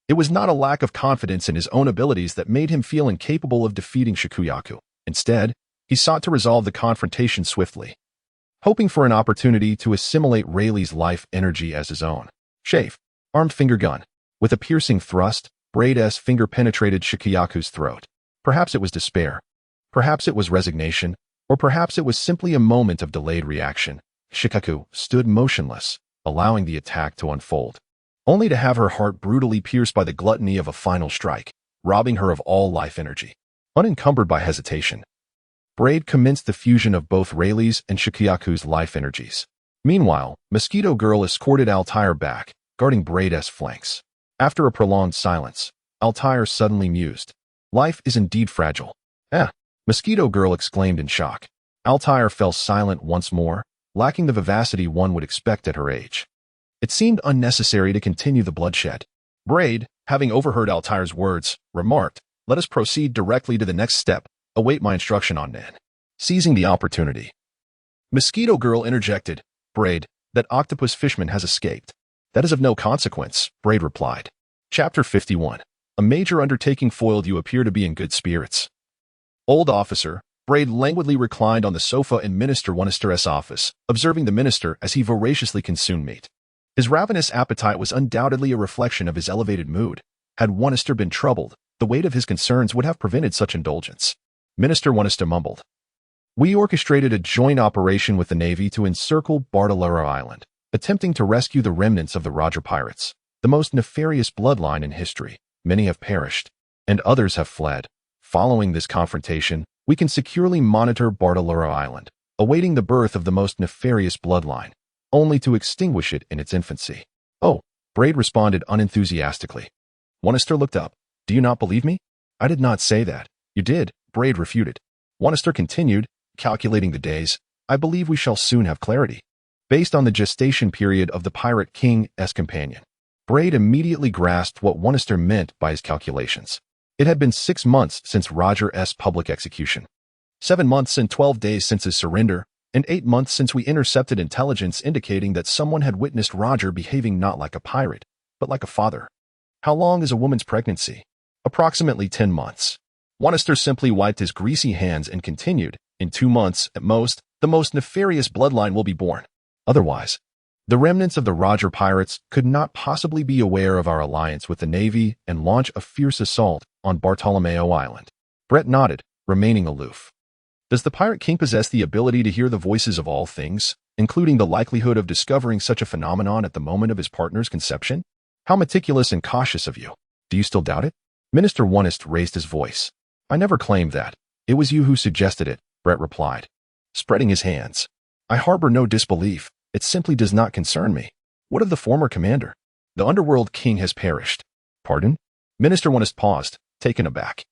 S1: It was not a lack of confidence in his own abilities that made him feel incapable of defeating Shikuyaku. Instead, he sought to resolve the confrontation swiftly, hoping for an opportunity to assimilate Rayleigh's life energy as his own. Chafe, armed finger gun. With a piercing thrust, Braid's finger penetrated Shikuyaku's throat. Perhaps it was despair. Perhaps it was resignation. Or perhaps it was simply a moment of delayed reaction. Shikuyaku stood motionless, allowing the attack to unfold, only to have her heart brutally pierced by the gluttony of a final strike, robbing her of all life energy. Unencumbered by hesitation, Braid commenced the fusion of both Rayleigh's and Shikuyaku's life energies. Meanwhile, Mosquito Girl escorted Altair back, guarding Braid's flanks. After a prolonged silence, Altair suddenly mused, "Life is indeed fragile." Mosquito Girl exclaimed in shock. Altair fell silent once more, lacking the vivacity one would expect at her age. It seemed unnecessary to continue the bloodshed. Braid, having overheard Altair's words, remarked, "Let us proceed directly to the next step. Await my instruction on Nan." Seizing the opportunity, Mosquito Girl interjected, "Braid, that octopus fishman has escaped." "That is of no consequence," Braid replied. Chapter 51. A major undertaking foiled. You appear to be in good spirits. Old officer, Braid languidly reclined on the sofa in Minister Wanister's office, observing the minister as he voraciously consumed meat. His ravenous appetite was undoubtedly a reflection of his elevated mood. Had Wanister been troubled, the weight of his concerns would have prevented such indulgence. Minister Wanister mumbled, "We orchestrated a joint operation with the Navy to encircle Bartolero Island, attempting to rescue the remnants of the Roger pirates, the most nefarious bloodline in history. Many have perished, and others have fled. Following this confrontation, we can securely monitor Bartolero Island, awaiting the birth of the most nefarious bloodline, only to extinguish it in its infancy." "Oh," Braid responded unenthusiastically. Wanister looked up. "Do you not believe me?" "I did not say that." "You did," Braid refuted. Wanister continued, calculating the days. "I believe we shall soon have clarity." Based on the gestation period of the Pirate King's companion, Braid immediately grasped what Wanister meant by his calculations. It had been 6 months since Roger's public execution, 7 months and 12 days since his surrender, and 8 months since we intercepted intelligence indicating that someone had witnessed Roger behaving not like a pirate, but like a father. How long is a woman's pregnancy? Approximately 10 months. Wanister simply wiped his greasy hands and continued, "In 2 months, at most, the most nefarious bloodline will be born. Otherwise, the remnants of the Roger pirates could not possibly be aware of our alliance with the Navy and launch a fierce assault on Bartolomeo Island." Brett nodded, remaining aloof. "Does the Pirate King possess the ability to hear the voices of all things, including the likelihood of discovering such a phenomenon at the moment of his partner's conception? How meticulous and cautious of you. Do you still doubt it?" Minister Wanister raised his voice. "I never claimed that. It was you who suggested it," Brett replied, spreading his hands. "I harbor no disbelief. It simply does not concern me. What of the former commander? The Underworld King has perished." "Pardon?" Minister Wanister paused, taken aback.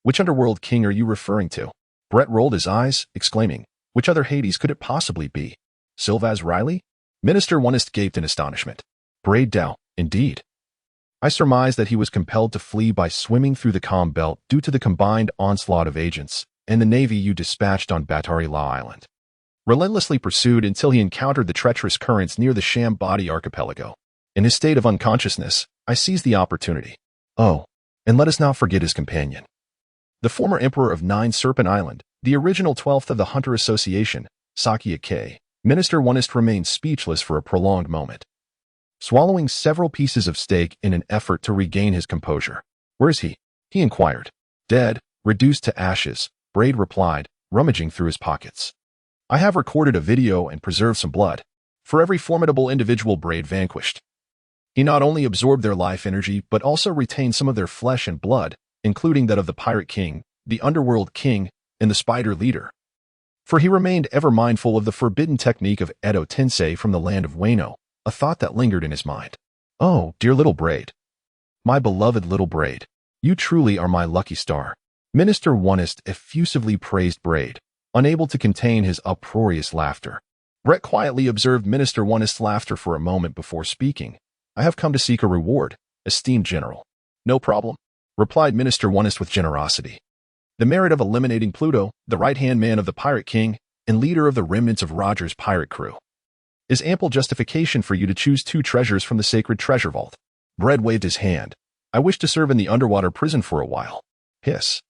S1: "Which Underworld King are you referring to?" Brett rolled his eyes, exclaiming, "Which other Hades could it possibly be? Silvaz Riley?" Minister Wanister gaped in astonishment. "Braid Dow, indeed. I surmised that he was compelled to flee by swimming through the calm belt due to the combined onslaught of agents and the Navy you dispatched on Batarila Island. Relentlessly pursued until he encountered the treacherous currents near the Shambadi archipelago. In his state of unconsciousness, I seized the opportunity. Oh, and let us not forget his companion. The former emperor of Nine Serpent Island, the original 12th of the Hunter Association, Sakia K. Minister Wanister remained speechless for a prolonged moment, swallowing several pieces of steak in an effort to regain his composure. "Where is he?" he inquired. "Dead, reduced to ashes," Braid replied, rummaging through his pockets. "I have recorded a video and preserved some blood. For every formidable individual Braid vanquished, he not only absorbed their life energy but also retained some of their flesh and blood, including that of the Pirate King, the Underworld King, and the Spider Leader. For he remained ever mindful of the forbidden technique of Edo Tensei from the land of Wano, a thought that lingered in his mind. Oh, dear little Braid. My beloved little Braid. You truly are my lucky star." Minister Wanister effusively praised Braid, unable to contain his uproarious laughter. Brett quietly observed Minister Wanister's laughter for a moment before speaking. "I have come to seek a reward, esteemed general." "No problem," replied Minister Wanister with generosity. "The merit of eliminating Pluto, the right-hand man of the Pirate King, and leader of the remnants of Roger's pirate crew." is ample justification for you to choose 2 treasures from the sacred treasure vault. Bread waved his hand. I wish to serve in the underwater prison for a while. Hiss.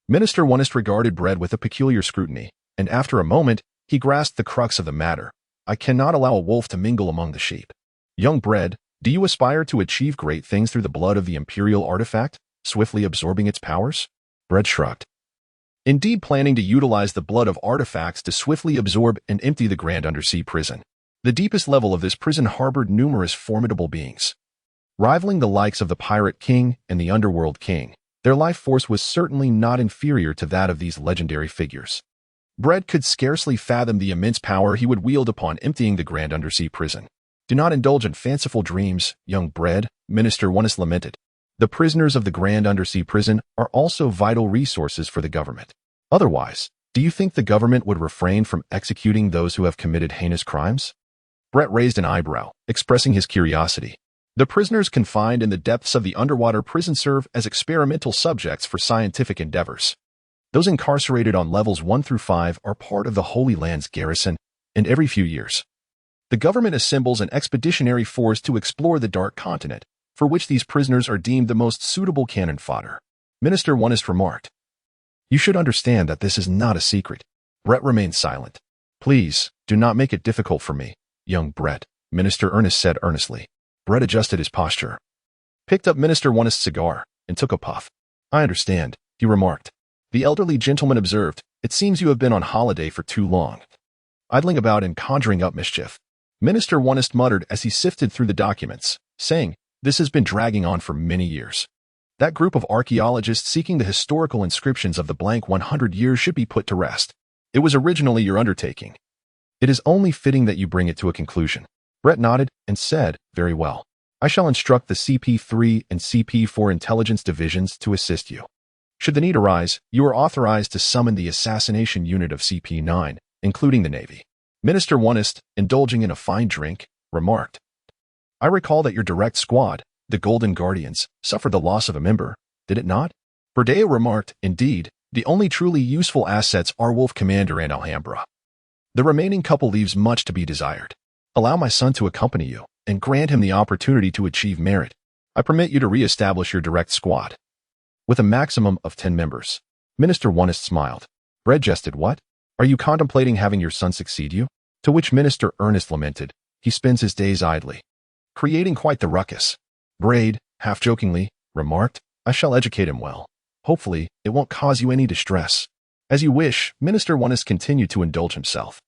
S1: Minister Onest regarded Bread with a peculiar scrutiny, and after a moment, he grasped the crux of the matter. I cannot allow a wolf to mingle among the sheep. Young Bread, do you aspire to achieve great things through the blood of the imperial artifact, swiftly absorbing its powers? Bread shrugged. Indeed, planning to utilize the blood of artifacts to swiftly absorb and empty the Grand Undersea Prison. The deepest level of this prison harbored numerous formidable beings. Rivaling the likes of the Pirate King and the Underworld King, their life force was certainly not inferior to that of these legendary figures. Bread could scarcely fathom the immense power he would wield upon emptying the Grand Undersea Prison. Do not indulge in fanciful dreams, young Bread, Minister Onest lamented. The prisoners of the Grand Undersea Prison are also vital resources for the government. Otherwise, do you think the government would refrain from executing those who have committed heinous crimes? Brett raised an eyebrow, expressing his curiosity. The prisoners confined in the depths of the underwater prison serve as experimental subjects for scientific endeavors. Those incarcerated on levels 1 through 5 are part of the Holy Land's garrison, and every few years, the government assembles an expeditionary force to explore the Dark Continent, for which these prisoners are deemed the most suitable cannon fodder. Minister Onest remarked. You should understand that this is not a secret. Brett remained silent. Please, do not make it difficult for me, young Brett, Minister Onest said earnestly. Brett adjusted his posture, picked up Minister Onest's cigar, and took a puff. I understand, he remarked. The elderly gentleman observed, it seems you have been on holiday for too long, idling about and conjuring up mischief. Minister Onest muttered as he sifted through the documents, saying, this has been dragging on for many years. That group of archaeologists seeking the historical inscriptions of the blank 100 years should be put to rest. It was originally your undertaking. It is only fitting that you bring it to a conclusion. Brett nodded and said, very well. I shall instruct the CP3 and CP4 intelligence divisions to assist you. Should the need arise, you are authorized to summon the assassination unit of CP9, including the Navy. Minister Onest, indulging in a fine drink, remarked. I recall that your direct squad, the Golden Guardians, suffered the loss of a member, did it not? Burdeo remarked, indeed, the only truly useful assets are Wolf Commander and Alhambra. The remaining couple leaves much to be desired. Allow my son to accompany you, and grant him the opportunity to achieve merit. I permit you to re-establish your direct squad. With a maximum of 10 members. Minister Onest smiled. Brett jested, what? Are you contemplating having your son succeed you? To which Minister Onest lamented, he spends his days idly, creating quite the ruckus. Braid, half-jokingly, remarked, I shall educate him well. Hopefully, it won't cause you any distress. As you wish, Minister Onest continued to indulge himself.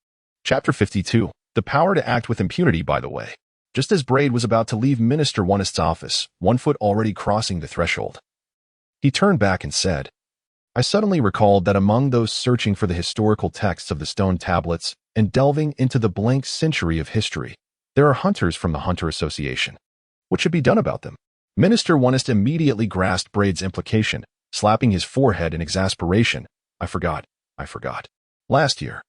S1: Chapter 52. The power to act with impunity, by the way. Just as Braid was about to leave Minister Onest's office, one foot already crossing the threshold, he turned back and said, I suddenly recalled that among those searching for the historical texts of the stone tablets and delving into the blank century of history, there are hunters from the Hunter Association. What should be done about them? Minister Onest immediately grasped Braid's implication, slapping his forehead in exasperation. I forgot. Last year,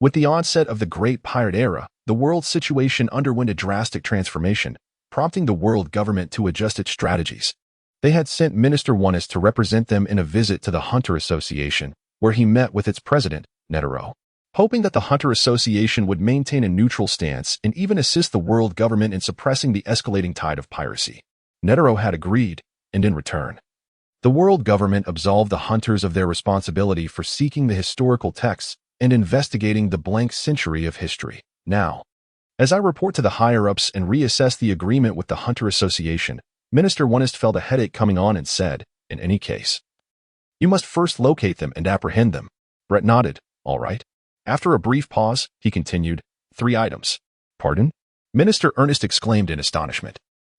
S1: with the onset of the Great Pirate Era, the world's situation underwent a drastic transformation, prompting the world government to adjust its strategies. They had sent Minister Onest to represent them in a visit to the Hunter Association, where he met with its president, Netero, hoping that the Hunter Association would maintain a neutral stance and even assist the world government in suppressing the escalating tide of piracy. Netero had agreed, and in return, the world government absolved the hunters of their responsibility for seeking the historical texts and investigating the blank century of history. Now, as I report to the higher-ups and reassess the agreement with the Hunter Association, Minister Onest felt a headache coming on and said, in any case, you must first locate them and apprehend them. Brett nodded, all right. After a brief pause, he continued, 3 items. Pardon? Minister Onest exclaimed in astonishment.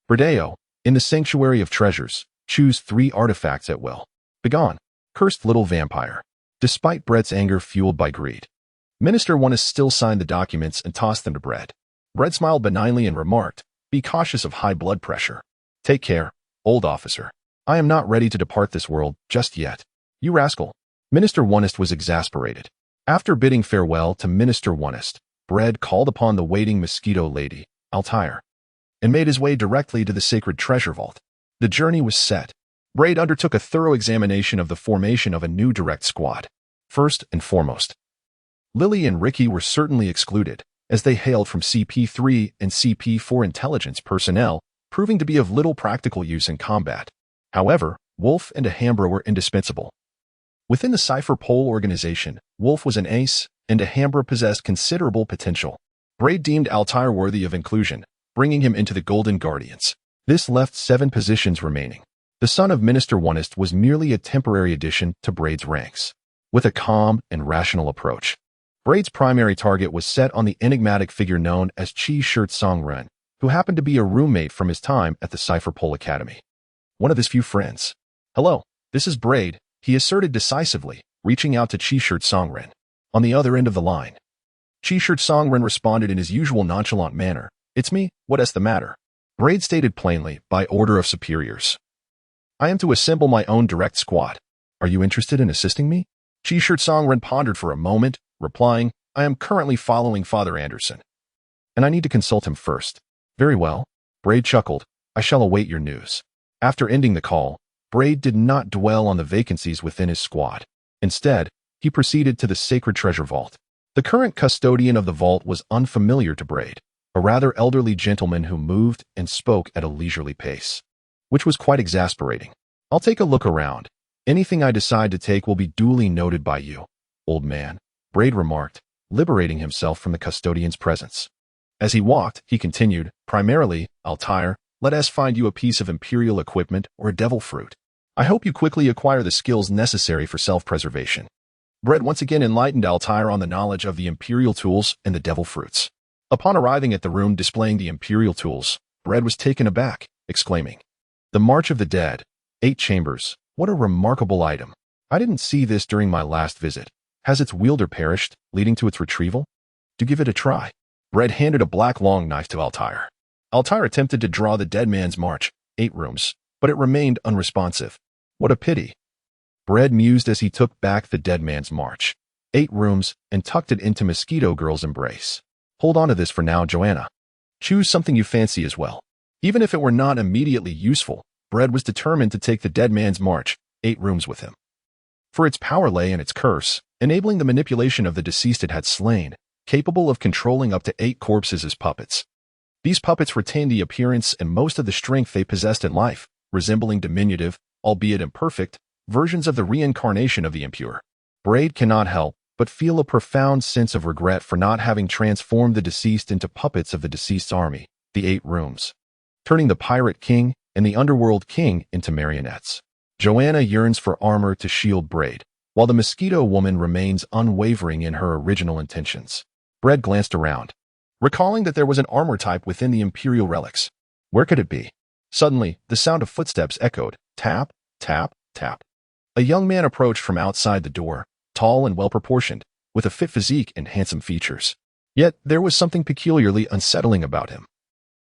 S1: Burdeo, in the Sanctuary of Treasures, choose 3 artifacts at will. Begone, cursed little vampire. Despite Brett's anger fueled by greed, Minister Onest still signed the documents and tossed them to Brett. Brett smiled benignly and remarked, be cautious of high blood pressure. Take care, old officer. I am not ready to depart this world just yet. You rascal. Minister Onest was exasperated. After bidding farewell to Minister Onest, Brett called upon the waiting mosquito lady, Altair, and made his way directly to the sacred treasure vault. The journey was set. Braid undertook a thorough examination of the formation of a new direct squad. First and foremost, Lily and Ricky were certainly excluded. as they hailed from CP3 and CP4 intelligence personnel, proving to be of little practical use in combat. However, Wolf and Alhambra were indispensable. Within the Cipher Pole organization, Wolf was an ace, and Alhambra possessed considerable potential. Braid deemed Altair worthy of inclusion, bringing him into the Golden Guardians. This left 7 positions remaining. The son of Minister Onist was merely a temporary addition to Braid's ranks. With a calm and rational approach, Braid's primary target was set on the enigmatic figure known as Chi Shirt Songren, who happened to be a roommate from his time at the Cipher Pole Academy. One of his few friends. "Hello, this is Braid," he asserted decisively, reaching out to Chi Shirt Songren. On the other end of the line, Chi Shirt Songren responded in his usual nonchalant manner. "It's me, what's the matter?" Braid stated plainly, by order of superiors. "I am to assemble my own direct squad. Are you interested in assisting me?" Chi Shirt Songren pondered for a moment, replying, "I am currently following Father Anderson, and I need to consult him first." "Very well." Braid chuckled. "I shall await your news." After ending the call, Braid did not dwell on the vacancies within his squad. Instead, he proceeded to the Sacred Treasure Vault. The current custodian of the vault was unfamiliar to Braid, a rather elderly gentleman who moved and spoke at a leisurely pace, which was quite exasperating. "I'll take a look around. Anything I decide to take will be duly noted by you, old man," Braid remarked, liberating himself from the custodian's presence. As he walked, he continued, "Primarily, Altair, let us find you a piece of Imperial equipment or a devil fruit. I hope you quickly acquire the skills necessary for self-preservation." Braid once again enlightened Altair on the knowledge of the Imperial tools and the devil fruits. Upon arriving at the room displaying the Imperial tools, Braid was taken aback, exclaiming, "The March of the Dead, 8 chambers, what a remarkable item. I didn't see this during my last visit. Has its wielder perished, leading to its retrieval? To give it a try." Braid handed a black long knife to Altair. Altair attempted to draw the Dead Man's March, 8 rooms, but it remained unresponsive. What a pity. Braid mused as he took back the Dead Man's March, 8 rooms, and tucked it into Mosquito Girl's embrace. "Hold on to this for now, Joanna. Choose something you fancy as well." Even if it were not immediately useful, Braid was determined to take the Dead Man's March, 8 rooms with him. For its power lay in its curse, enabling the manipulation of the deceased it had slain, capable of controlling up to 8 corpses as puppets. These puppets retained the appearance and most of the strength they possessed in life, resembling diminutive, albeit imperfect, versions of the reincarnation of the impure. Braid cannot help but feel a profound sense of regret for not having transformed the deceased into puppets of the deceased's army, the 8 rooms, turning the Pirate King and the Underworld King into marionettes. Joanna yearns for armor to shield Braid, while the Mosquito Woman remains unwavering in her original intentions. Braid glanced around, recalling that there was an armor type within the Imperial relics. Where could it be? Suddenly, the sound of footsteps echoed, tap, tap, tap. A young man approached from outside the door, tall and well-proportioned, with a fit physique and handsome features. Yet there was something peculiarly unsettling about him,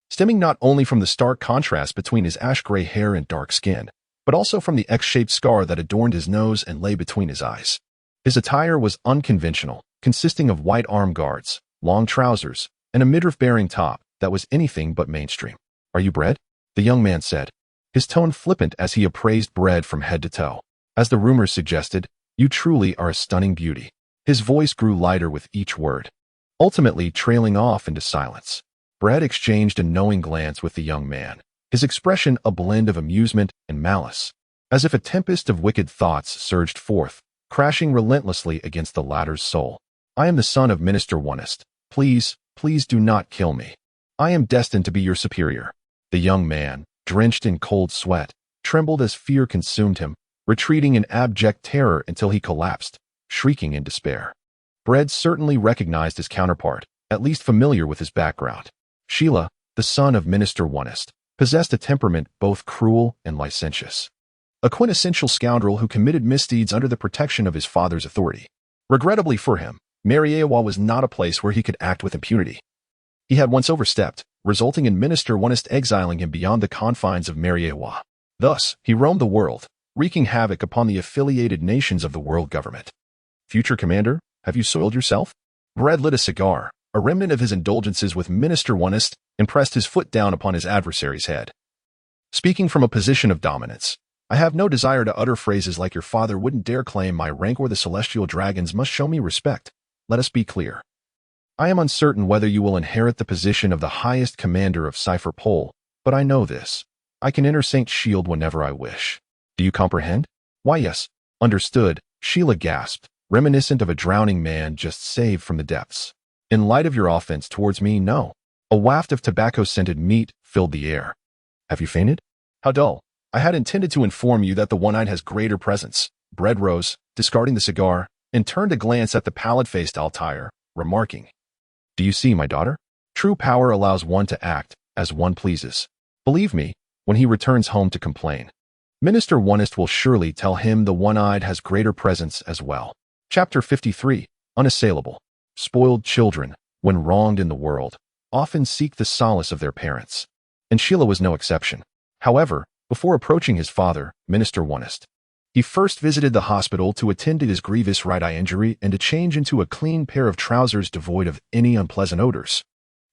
S1: stemming not only from the stark contrast between his ash-gray hair and dark skin, but also from the X-shaped scar that adorned his nose and lay between his eyes. His attire was unconventional, consisting of white arm guards, long trousers, and a midriff-bearing top that was anything but mainstream. "Are you Braid?" the young man said, his tone flippant as he appraised Braid from head to toe. "As the rumors suggested, you truly are a stunning beauty." His voice grew lighter with each word, ultimately trailing off into silence. Braid exchanged a knowing glance with the young man, his expression a blend of amusement and malice, as if a tempest of wicked thoughts surged forth, crashing relentlessly against the latter's soul. "I am the son of Minister Onist. Please, please do not kill me. I am destined to be your superior." The young man, drenched in cold sweat, trembled as fear consumed him, retreating in abject terror until he collapsed, shrieking in despair. Braid certainly recognized his counterpart, at least familiar with his background. Sheila, the son of Minister Onist, possessed a temperament both cruel and licentious. A quintessential scoundrel who committed misdeeds under the protection of his father's authority. Regrettably for him, Mariewa was not a place where he could act with impunity. He had once overstepped, resulting in Minister Onist exiling him beyond the confines of Mariewa. Thus, he roamed the world, wreaking havoc upon the affiliated nations of the world government. "Future Commander, have you soiled yourself?" Braid lit a cigar, a remnant of his indulgences with Minister Onist, and pressed his foot down upon his adversary's head. "Speaking from a position of dominance, I have no desire to utter phrases like 'your father wouldn't dare claim my rank or the celestial dragons must show me respect.' Let us be clear. I am uncertain whether you will inherit the position of the highest commander of Cipher Pol, but I know this. I can enter Saint Shield whenever I wish. Do you comprehend? Why, yes. Understood, Sheila gasped, reminiscent of a drowning man just saved from the depths. In light of your offense towards me, no. A waft of tobacco-scented meat filled the air. Have you fainted? How dull. I had intended to inform you that the one-eyed has greater presence. Bread rose, discarding the cigar, and turned a glance at the pallid-faced Altair, remarking, Do you see, my daughter? True power allows one to act as one pleases. Believe me, when he returns home to complain, Minister Onest will surely tell him the one-eyed has greater presence as well. Chapter 53, Unassailable. Spoiled children, when wronged in the world, often seek the solace of their parents. And Sheila was no exception. However, before approaching his father, Minister Onest, he first visited the hospital to attend to his grievous right eye injury and to change into a clean pair of trousers devoid of any unpleasant odors.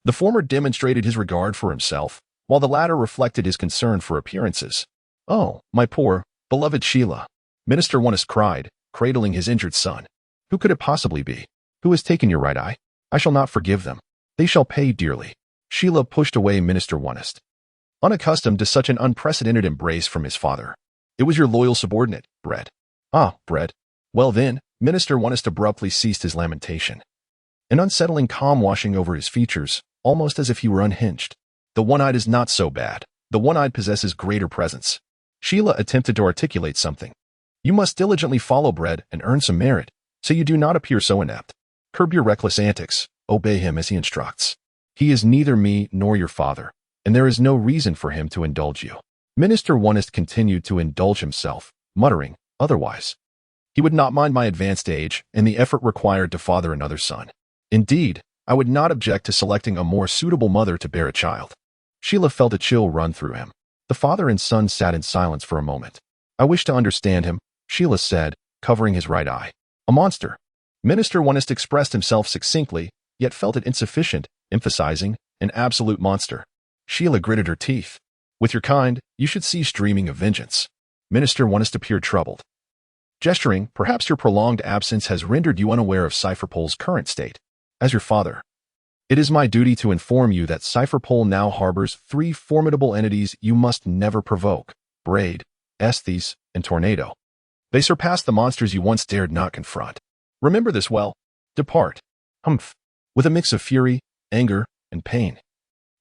S1: The former demonstrated his regard for himself, while the latter reflected his concern for appearances. Oh, my poor, beloved Sheila, Minister Onest cried, cradling his injured son. Who could it possibly be? Who has taken your right eye? I shall not forgive them. They shall pay dearly. Sheila pushed away Minister Onest, unaccustomed to such an unprecedented embrace from his father. It was your loyal subordinate, Bread. Ah, Bread. Well then, Minister Onest abruptly ceased his lamentation, an unsettling calm washing over his features, almost as if he were unhinged. The one-eyed is not so bad. The one-eyed possesses greater presence. Sheila attempted to articulate something. You must diligently follow Bread and earn some merit, so you do not appear so inept. Curb your reckless antics. Obey him as he instructs. He is neither me nor your father, and there is no reason for him to indulge you. Minister Onest continued to indulge himself, muttering, otherwise, he would not mind my advanced age and the effort required to father another son. Indeed, I would not object to selecting a more suitable mother to bear a child. Sheila felt a chill run through him. The father and son sat in silence for a moment. I wish to understand him, Sheila said, covering his right eye. A monster. Minister Onest expressed himself succinctly, yet felt it insufficient, emphasizing, an absolute monster. Sheila gritted her teeth. With your kind, you should cease dreaming of vengeance. Minister Onest appeared troubled. Gesturing, perhaps your prolonged absence has rendered you unaware of Cipher Pol's current state. As your father, it is my duty to inform you that Cipher Pol now harbors 3 formidable entities you must never provoke: Braid, Estes, and Tornado. They surpass the monsters you once dared not confront. Remember this well. Depart. Humph. With a mix of fury, anger, and pain,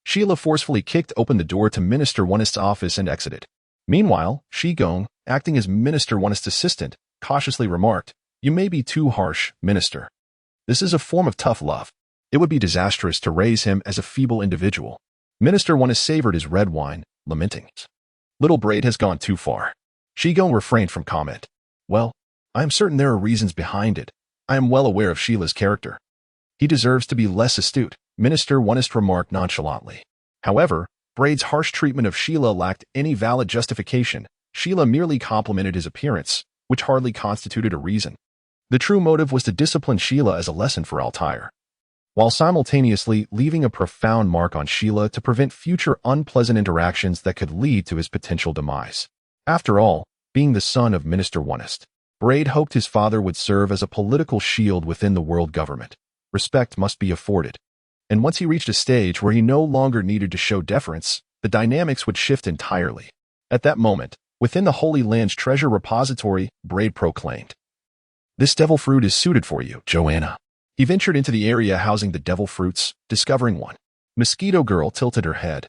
S1: Sheila forcefully kicked open the door to Minister Onest's office and exited. Meanwhile, Shi Gong, acting as Minister Onest's assistant, cautiously remarked, You may be too harsh, Minister. This is a form of tough love. It would be disastrous to raise him as a feeble individual. Minister Onest savored his red wine, lamenting. Little Braid has gone too far. Shi Gong refrained from comment. Well, I am certain there are reasons behind it. I am well aware of Sheila's character. He deserves to be less astute, Minister Onest remarked nonchalantly. However, Braid's harsh treatment of Sheila lacked any valid justification. Sheila merely complimented his appearance, which hardly constituted a reason. The true motive was to discipline Sheila as a lesson for Altair, while simultaneously leaving a profound mark on Sheila to prevent future unpleasant interactions that could lead to his potential demise. After all, being the son of Minister Onest, Braid hoped his father would serve as a political shield within the world government. Respect must be afforded. And once he reached a stage where he no longer needed to show deference, the dynamics would shift entirely. At that moment, within the Holy Land's treasure repository, Braid proclaimed, This devil fruit is suited for you, Joanna. He ventured into the area housing the devil fruits, discovering one. Mosquito Girl tilted her head,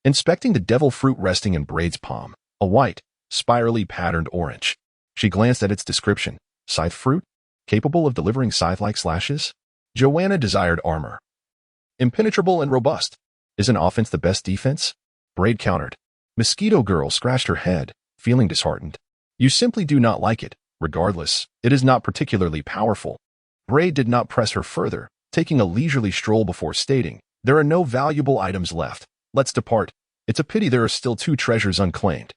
S1: inspecting the devil fruit resting in Braid's palm, a white, spirally patterned orange. She glanced at its description. Scythe fruit? Capable of delivering scythe-like slashes? Joanna desired armor. Impenetrable and robust. Isn't offense the best defense? Braid countered. Mosquito Girl scratched her head, feeling disheartened. You simply do not like it. Regardless, it is not particularly powerful. Braid did not press her further, taking a leisurely stroll before stating, There are no valuable items left. Let's depart. It's a pity there are still 2 treasures unclaimed.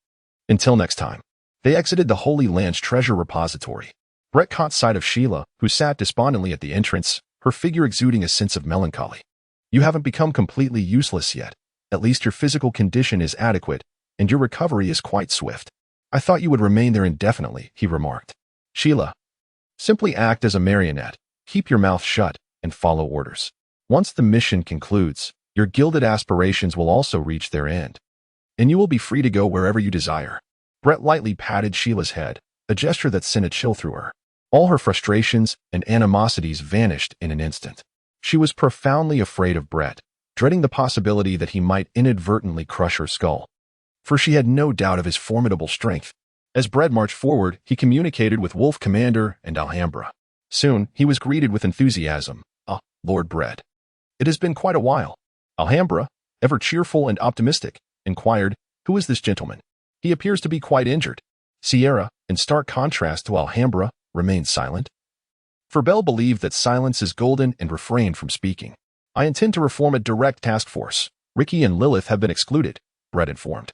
S1: Until next time. They exited the Holy Land's treasure repository. Brett caught sight of Sheila, who sat despondently at the entrance, her figure exuding a sense of melancholy. You haven't become completely useless yet. At least your physical condition is adequate, and your recovery is quite swift. I thought you would remain there indefinitely, he remarked. Sheila. Simply act as a marionette. Keep your mouth shut. and follow orders. Once the mission concludes, your gilded aspirations will also reach their end, and you will be free to go wherever you desire. Brett lightly patted Sheila's head, a gesture that sent a chill through her. All her frustrations and animosities vanished in an instant. She was profoundly afraid of Brett, dreading the possibility that he might inadvertently crush her skull. For she had no doubt of his formidable strength. As Brett marched forward, he communicated with Wolf Commander and Alhambra. Soon, he was greeted with enthusiasm. "Ah, Lord Brett. It has been quite a while." Alhambra, ever cheerful and optimistic, inquired, "Who is this gentleman? He appears to be quite injured." Sierra, in stark contrast to Alhambra, remained silent. For Bell believed that silence is golden and refrained from speaking. "I intend to reform a direct task force. Ricky and Lilith have been excluded," Brett informed,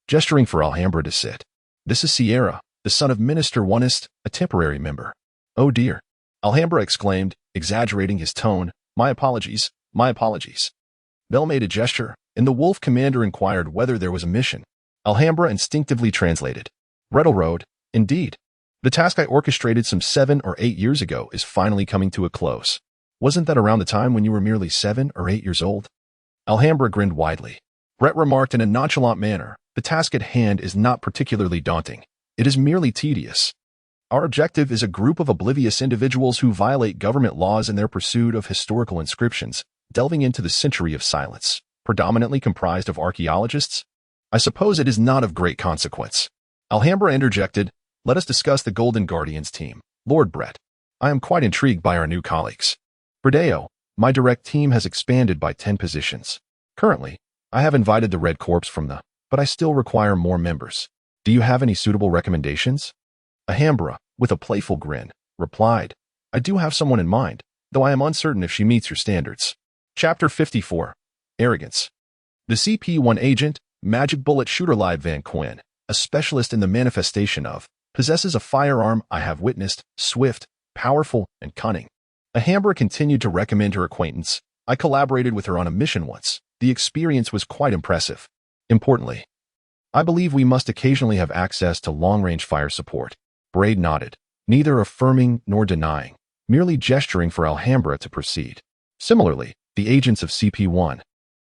S1: gesturing for Alhambra to sit. "This is Sierra, the son of Minister Onist, a temporary member." "Oh dear," Alhambra exclaimed, exaggerating his tone. My apologies. Bell made a gesture, and the Wolf Commander inquired whether there was a mission. Alhambra instinctively translated. "Brettle Road, indeed. The task I orchestrated some 7 or 8 years ago is finally coming to a close." "Wasn't that around the time when you were merely 7 or 8 years old?" Alhambra grinned widely. Brett remarked in a nonchalant manner, "The task at hand is not particularly daunting. It is merely tedious. Our objective is a group of oblivious individuals who violate government laws in their pursuit of historical inscriptions, delving into the century of silence, predominantly comprised of archaeologists. I suppose it is not of great consequence." Alhambra interjected, "Let us discuss the Golden Guardians team, Lord Brett. I am quite intrigued by our new colleagues. Bredeo, my direct team has expanded by 10 positions. Currently, I have invited the Red Corps from but I still require more members. Do you have any suitable recommendations?" Alhambra, with a playful grin, replied, "I do have someone in mind, though I am uncertain if she meets your standards." Chapter 54. Arrogance. The CP-1 agent, Magic Bullet Shooter Live Van Quinn, a specialist in the manifestation of, possesses a firearm I have witnessed, swift, powerful, and cunning. Alhambra continued to recommend her acquaintance. "I collaborated with her on a mission once. The experience was quite impressive. Importantly, I believe we must occasionally have access to long-range fire support." Braid nodded, neither affirming nor denying, merely gesturing for Alhambra to proceed. Similarly, the agents of CP-1,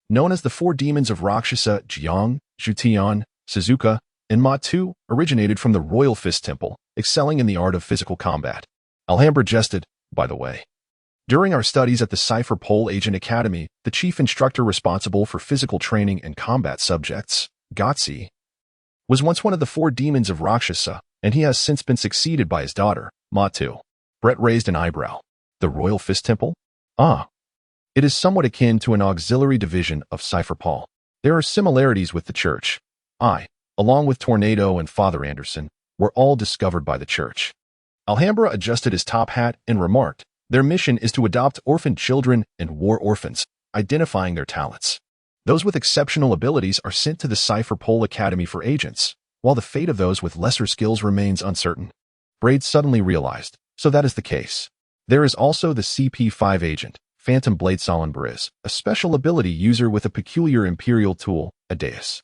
S1: known as the 4 demons of Rakshasa, Jiang, Zhutian, Suzuka, and Ma-2, originated from the Royal Fist Temple, excelling in the art of physical combat. Alhambra jested, "By the way, during our studies at the Cypher Pole Agent Academy, the chief instructor responsible for physical training and combat subjects, Gotsi, was once one of the 4 demons of Rakshasa, and he has since been succeeded by his daughter, Ma-2. Brett raised an eyebrow. "The Royal Fist Temple? Ah. It is somewhat akin to an auxiliary division of Cypher Paul. There are similarities with the church. I, along with Tornado and Father Anderson, were all discovered by the church." Alhambra adjusted his top hat and remarked, "Their mission is to adopt orphaned children and war orphans, identifying their talents. Those with exceptional abilities are sent to the Cypher Pole Academy for agents, while the fate of those with lesser skills remains uncertain." Braid suddenly realized, so that is the case. There is also the CP-5 agent, Phantom Blade Solenbriz, a special ability user with a peculiar imperial tool, a dais.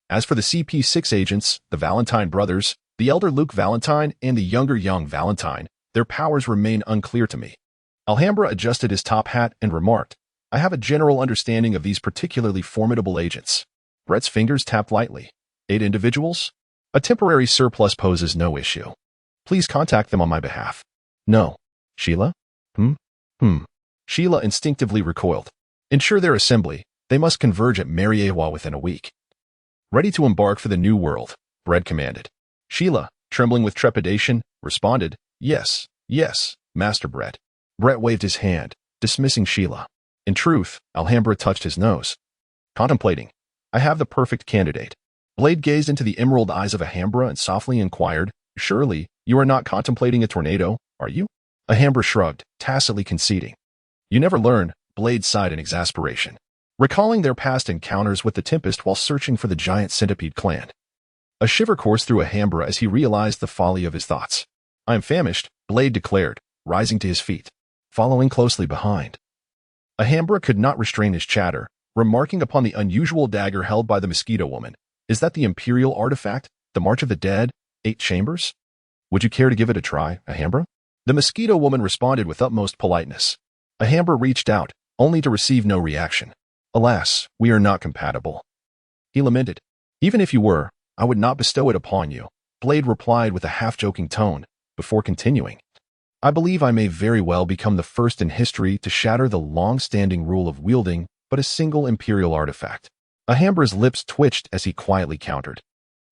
S1: As for the CP-6 agents, the Valentine brothers, the elder Luke Valentine and the younger young Valentine, their powers remain unclear to me. Alhambra adjusted his top hat and remarked, "I have a general understanding of these particularly formidable agents." Brett's fingers tapped lightly. 8 individuals? A temporary surplus poses no issue. Please contact them on my behalf. No. Sheila? Sheila instinctively recoiled. Ensure their assembly. They must converge at Mariewa within a week. Ready to embark for the new world, Brett commanded. Sheila, trembling with trepidation, responded, Yes, Master Brett. Brett waved his hand, dismissing Sheila. In truth, Alhambra touched his nose. Contemplating. I have the perfect candidate. Blade gazed into the emerald eyes of Alhambra and softly inquired, Surely, you are not contemplating a tornado, are you? Alhambra shrugged, tacitly conceding. You never learn, Blade sighed in exasperation, recalling their past encounters with the Tempest while searching for the giant centipede clan. A shiver coursed through Alhambra as he realized the folly of his thoughts. I am famished, Blade declared, rising to his feet, following closely behind. Alhambra could not restrain his chatter, remarking upon the unusual dagger held by the Mosquito Woman. Is that the Imperial artifact, the March of the Dead, 8 chambers? Would you care to give it a try, Alhambra? The Mosquito Woman responded with utmost politeness. Alhambra reached out, only to receive no reaction. Alas, we are not compatible. He lamented. Even if you were, I would not bestow it upon you, Blade replied with a half-joking tone, before continuing. I believe I may very well become the first in history to shatter the long-standing rule of wielding but a single imperial artifact. Alhambra's lips twitched as he quietly countered.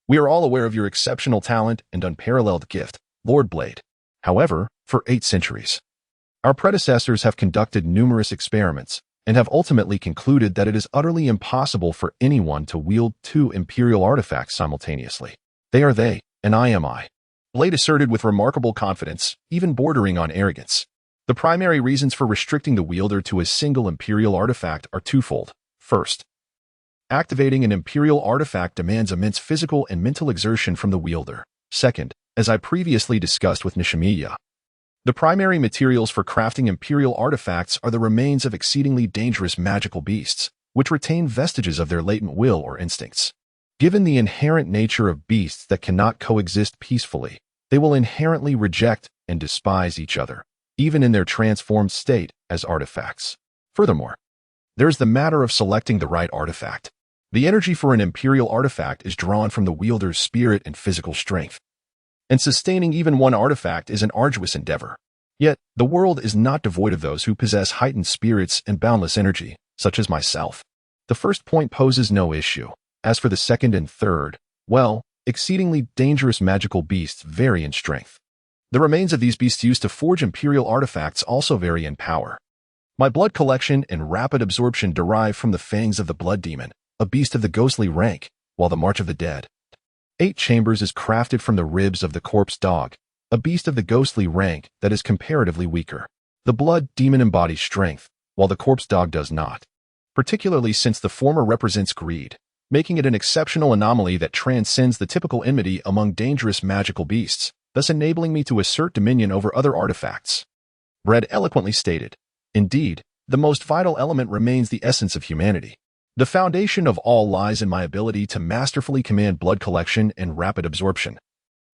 S1: We are all aware of your exceptional talent and unparalleled gift, Lord Blade. However, for 8 centuries, our predecessors have conducted numerous experiments and have ultimately concluded that it is utterly impossible for anyone to wield 2 imperial artifacts simultaneously. They are they, and I am I. Blade asserted with remarkable confidence, even bordering on arrogance. The primary reasons for restricting the wielder to a single imperial artifact are twofold. First, activating an imperial artifact demands immense physical and mental exertion from the wielder. Second, as I previously discussed with Nishimiya, the primary materials for crafting imperial artifacts are the remains of exceedingly dangerous magical beasts, which retain vestiges of their latent will or instincts. Given the inherent nature of beasts that cannot coexist peacefully, they will inherently reject and despise each other, even in their transformed state as artifacts. Furthermore, there is the matter of selecting the right artifact. The energy for an imperial artifact is drawn from the wielder's spirit and physical strength, and sustaining even one artifact is an arduous endeavor. Yet, the world is not devoid of those who possess heightened spirits and boundless energy, such as myself. The first point poses no issue. As for the second and third, well, exceedingly dangerous magical beasts vary in strength. The remains of these beasts used to forge imperial artifacts also vary in power. My blood collection and rapid absorption derive from the fangs of the blood demon, a beast of the ghostly rank, while the march of the dead. 8 chambers is crafted from the ribs of the corpse dog, a beast of the ghostly rank that is comparatively weaker. The blood demon embodies strength, while the corpse dog does not, particularly since the former represents greed, making it an exceptional anomaly that transcends the typical enmity among dangerous magical beasts, thus enabling me to assert dominion over other artifacts. Red eloquently stated. Indeed, the most vital element remains the essence of humanity. The foundation of all lies in my ability to masterfully command blood collection and rapid absorption,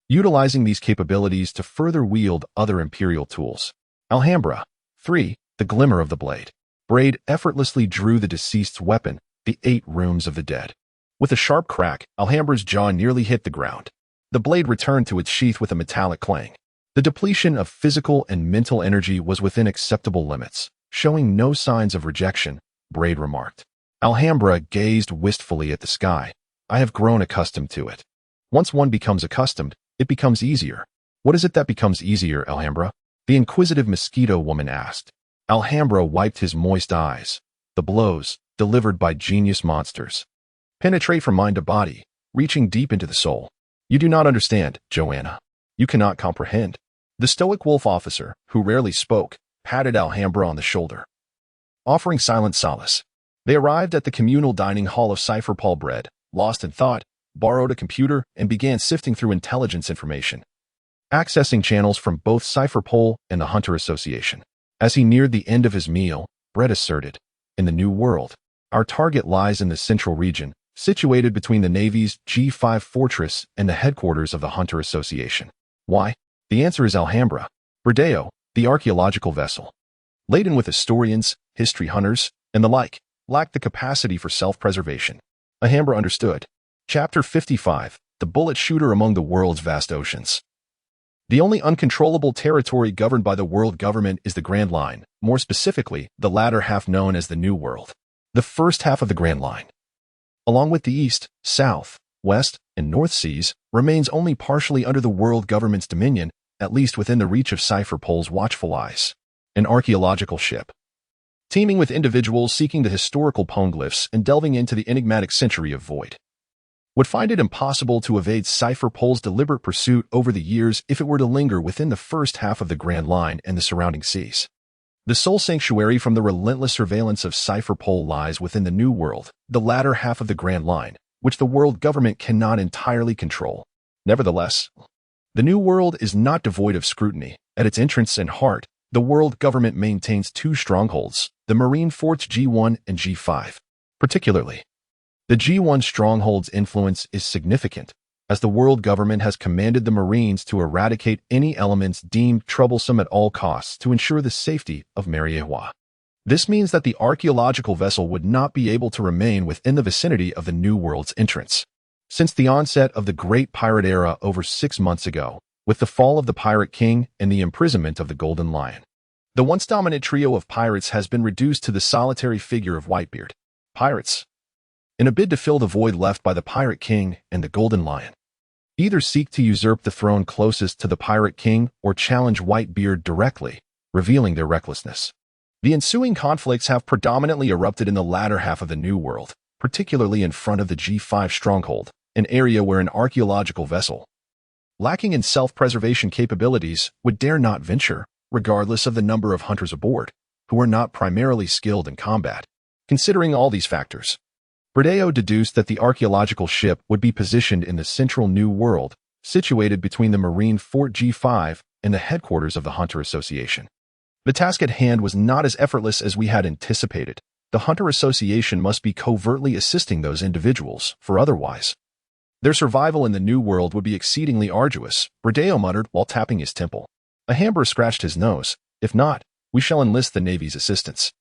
S1: utilizing these capabilities to further wield other imperial tools. Alhambra. 3. The glimmer of the blade. Blade effortlessly drew the deceased's weapon, the 8 rooms of the dead. With a sharp crack, Alhambra's jaw nearly hit the ground. The blade returned to its sheath with a metallic clang. The depletion of physical and mental energy was within acceptable limits. Showing no signs of rejection, Blade remarked. Alhambra gazed wistfully at the sky. I have grown accustomed to it. Once one becomes accustomed, it becomes easier. What is it that becomes easier, Alhambra? The inquisitive mosquito woman asked. Alhambra wiped his moist eyes. The blows, delivered by genius monsters, penetrate from mind to body, reaching deep into the soul. You do not understand, Joanna. You cannot comprehend. The stoic wolf officer, who rarely spoke, patted Alhambra on the shoulder, offering silent solace. They arrived at the communal dining hall of Cypher Paul Bread, lost in thought, borrowed a computer, and began sifting through intelligence information, accessing channels from both Cypher Pole and the Hunter Association. As he neared the end of his meal, Brett asserted, in the New World, our target lies in the central region, situated between the Navy's G5 fortress and the headquarters of the Hunter Association. Why? The answer is Alhambra. Bredeo, the archaeological vessel, laden with historians, history hunters, and the like, lacked the capacity for self-preservation. Alhambra understood. Chapter 55, The Bullet Shooter Among the World's Vast Oceans. The only uncontrollable territory governed by the world government is the Grand Line, more specifically, the latter half known as the New World. The first half of the Grand Line, along with the East, South, West, and North Seas, remains only partially under the world government's dominion, at least within the reach of Cypher Pole's watchful eyes. An archaeological ship, teeming with individuals seeking the historical poneglyphs and delving into the enigmatic century of void, would find it impossible to evade Cypher Pole's deliberate pursuit over the years if it were to linger within the first half of the Grand Line and the surrounding seas. The sole sanctuary from the relentless surveillance of Cypher Pole lies within the New World, the latter half of the Grand Line, which the world government cannot entirely control. Nevertheless, the New World is not devoid of scrutiny. At its entrance and heart, the world government maintains 2 strongholds, the Marine Forts G1 and G5. Particularly, the G1 stronghold's influence is significant, as the world government has commanded the Marines to eradicate any elements deemed troublesome at all costs to ensure the safety of Mariewa. This means that the archaeological vessel would not be able to remain within the vicinity of the New World's entrance. Since the onset of the Great Pirate Era over 6 months ago, with the fall of the Pirate King and the imprisonment of the Golden Lion, the once dominant trio of pirates has been reduced to the solitary figure of Whitebeard. Pirates, in a bid to fill the void left by the Pirate King and the Golden Lion, either seek to usurp the throne closest to the Pirate King or challenge Whitebeard directly, revealing their recklessness. The ensuing conflicts have predominantly erupted in the latter half of the New World, particularly in front of the G5 stronghold, an area where an archaeological vessel, lacking in self-preservation capabilities, would dare not venture, regardless of the number of hunters aboard, who are not primarily skilled in combat. Considering all these factors, Bradeo deduced that the archaeological ship would be positioned in the central New World, situated between the Marine Fort G5 and the headquarters of the Hunter Association. The task at hand was not as effortless as we had anticipated. The Hunter Association must be covertly assisting those individuals, for otherwise, their survival in the New World would be exceedingly arduous, Bradeo muttered while tapping his temple. Alhambra scratched his nose. If not, we shall enlist the Navy's assistance.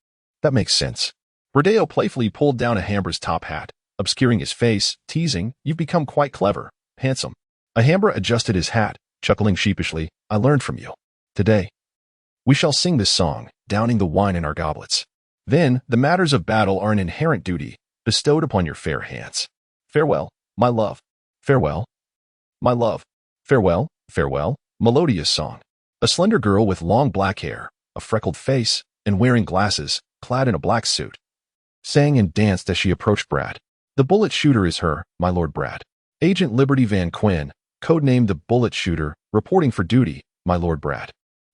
S1: That makes sense. Bradeo playfully pulled down Alhambra's top hat, obscuring his face, teasing, "You've become quite clever, handsome." Alhambra adjusted his hat, chuckling sheepishly. "I learned from you. Today, we shall sing this song, downing the wine in our goblets. Then, the matters of battle are an inherent duty, bestowed upon your fair hands. Farewell, my love. Farewell, my love. Farewell, farewell." Melodious song. A slender girl with long black hair, a freckled face, and wearing glasses, clad in a black suit, sang and danced as she approached Brad. "The bullet shooter is her, my Lord Brad. Agent Liberty Van Quinn, codenamed the Bullet Shooter, reporting for duty, my Lord Brad."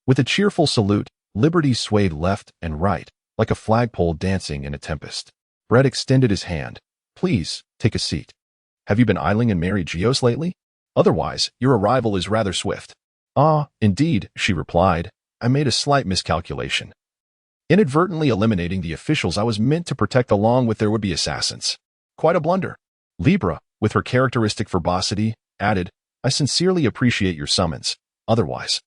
S1: With a cheerful salute, Liberty swayed left and right, like a flagpole dancing in a tempest. Brad extended his hand. "Please, take a seat. Have you been idling in Mary Geos lately? Otherwise, your arrival is rather swift." "Ah, indeed," she replied. "I made a slight miscalculation, inadvertently eliminating the officials I was meant to protect along with their would-be assassins. Quite a blunder." Libra, with her characteristic verbosity, added, "I sincerely appreciate your summons. Otherwise,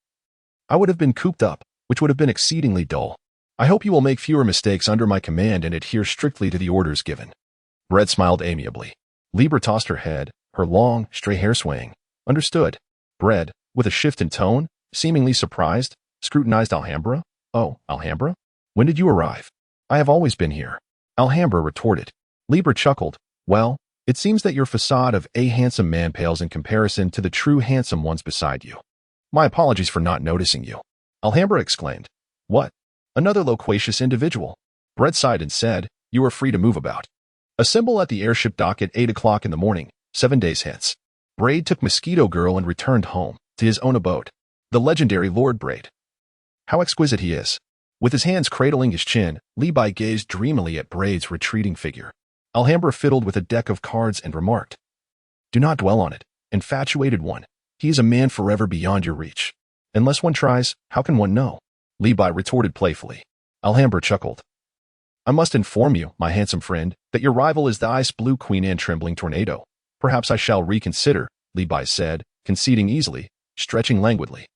S1: I would have been cooped up, which would have been exceedingly dull. I hope you will make fewer mistakes under my command and adhere strictly to the orders given." Brett smiled amiably. Libra tossed her head, her long, stray hair swaying. "Understood." Brett, with a shift in tone, seemingly surprised, scrutinized Alhambra. "Oh, Alhambra? When did you arrive?" "I have always been here," Alhambra retorted. Libra chuckled. "Well, it seems that your facade of a handsome man pales in comparison to the true handsome ones beside you. My apologies for not noticing you." Alhambra exclaimed. "What? Another loquacious individual?" Brett sighed and said, "You are free to move about. Assemble at the airship dock at 8 o'clock in the morning, 7 days hence." Braid took Mosquito Girl and returned home, to his own abode. The legendary Lord Braid. How exquisite he is. With his hands cradling his chin, Levi gazed dreamily at Braid's retreating figure. Alhambra fiddled with a deck of cards and remarked, "Do not dwell on it, infatuated one. He is a man forever beyond your reach. Unless one tries, how can one know?" Levi retorted playfully. Alhambra chuckled. "I must inform you, my handsome friend, that your rival is the ice-blue Queen Anne Trembling Tornado. Perhaps I shall reconsider," Levi said, conceding easily, stretching languidly.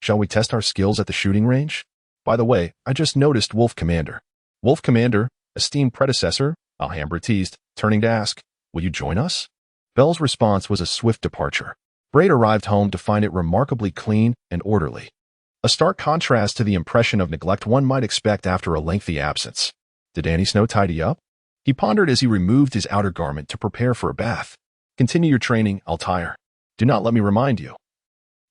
S1: "Shall we test our skills at the shooting range? By the way, I just noticed Wolf Commander." "Wolf Commander, esteemed predecessor," Alhambra teased, turning to ask, "Will you join us?" Bell's response was a swift departure. Braid arrived home to find it remarkably clean and orderly. A stark contrast to the impression of neglect one might expect after a lengthy absence. Did Annie Snow tidy up? He pondered as he removed his outer garment to prepare for a bath. "Continue your training, Altair. Do not let me remind you.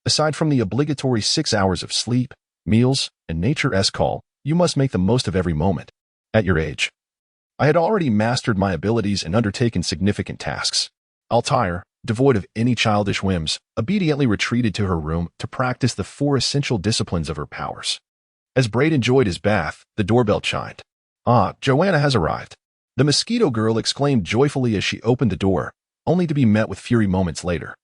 S1: Aside from the obligatory 6 hours of sleep, meals, and nature-esque call, you must make the most of every moment. At your age, I had already mastered my abilities and undertaken significant tasks." Altair, devoid of any childish whims, obediently retreated to her room to practice the 4 essential disciplines of her powers. As Braid enjoyed his bath, the doorbell chimed. "Ah, Joanna has arrived." The Mosquito Girl exclaimed joyfully as she opened the door, only to be met with fury moments later.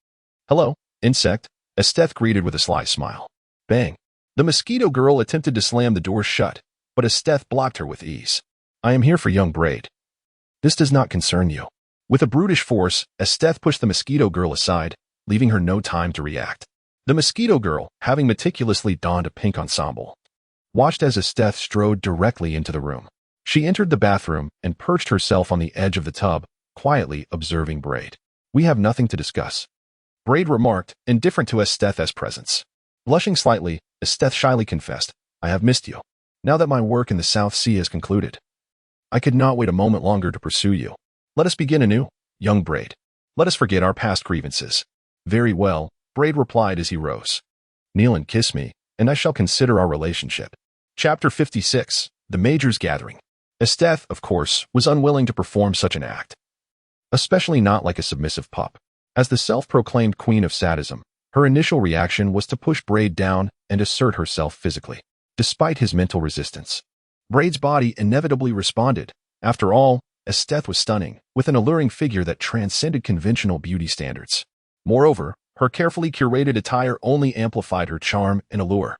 S1: "Hello, insect," Esteth greeted with a sly smile. Bang. The Mosquito Girl attempted to slam the door shut, but Esteth blocked her with ease. "I am here for young Braid. This does not concern you." With a brutish force, Esteth pushed the Mosquito Girl aside, leaving her no time to react. The Mosquito Girl, having meticulously donned a pink ensemble, watched as Esteth strode directly into the room. She entered the bathroom and perched herself on the edge of the tub, quietly observing Braid. "We have nothing to discuss," Braid remarked, indifferent to Esteth's presence. Blushing slightly, Esteth shyly confessed, "I have missed you. Now that my work in the South Sea has concluded, I could not wait a moment longer to pursue you. Let us begin anew, young Braid. Let us forget our past grievances." "Very well," Braid replied as he rose. "Kneel and kiss me, and I shall consider our relationship." Chapter 56. The Major's Gathering. Esteth, of course, was unwilling to perform such an act, especially not like a submissive pup. As the self-proclaimed queen of sadism, her initial reaction was to push Braid down and assert herself physically. Despite his mental resistance, Braid's body inevitably responded. After all, Esteth was stunning, with an alluring figure that transcended conventional beauty standards. Moreover, her carefully curated attire only amplified her charm and allure.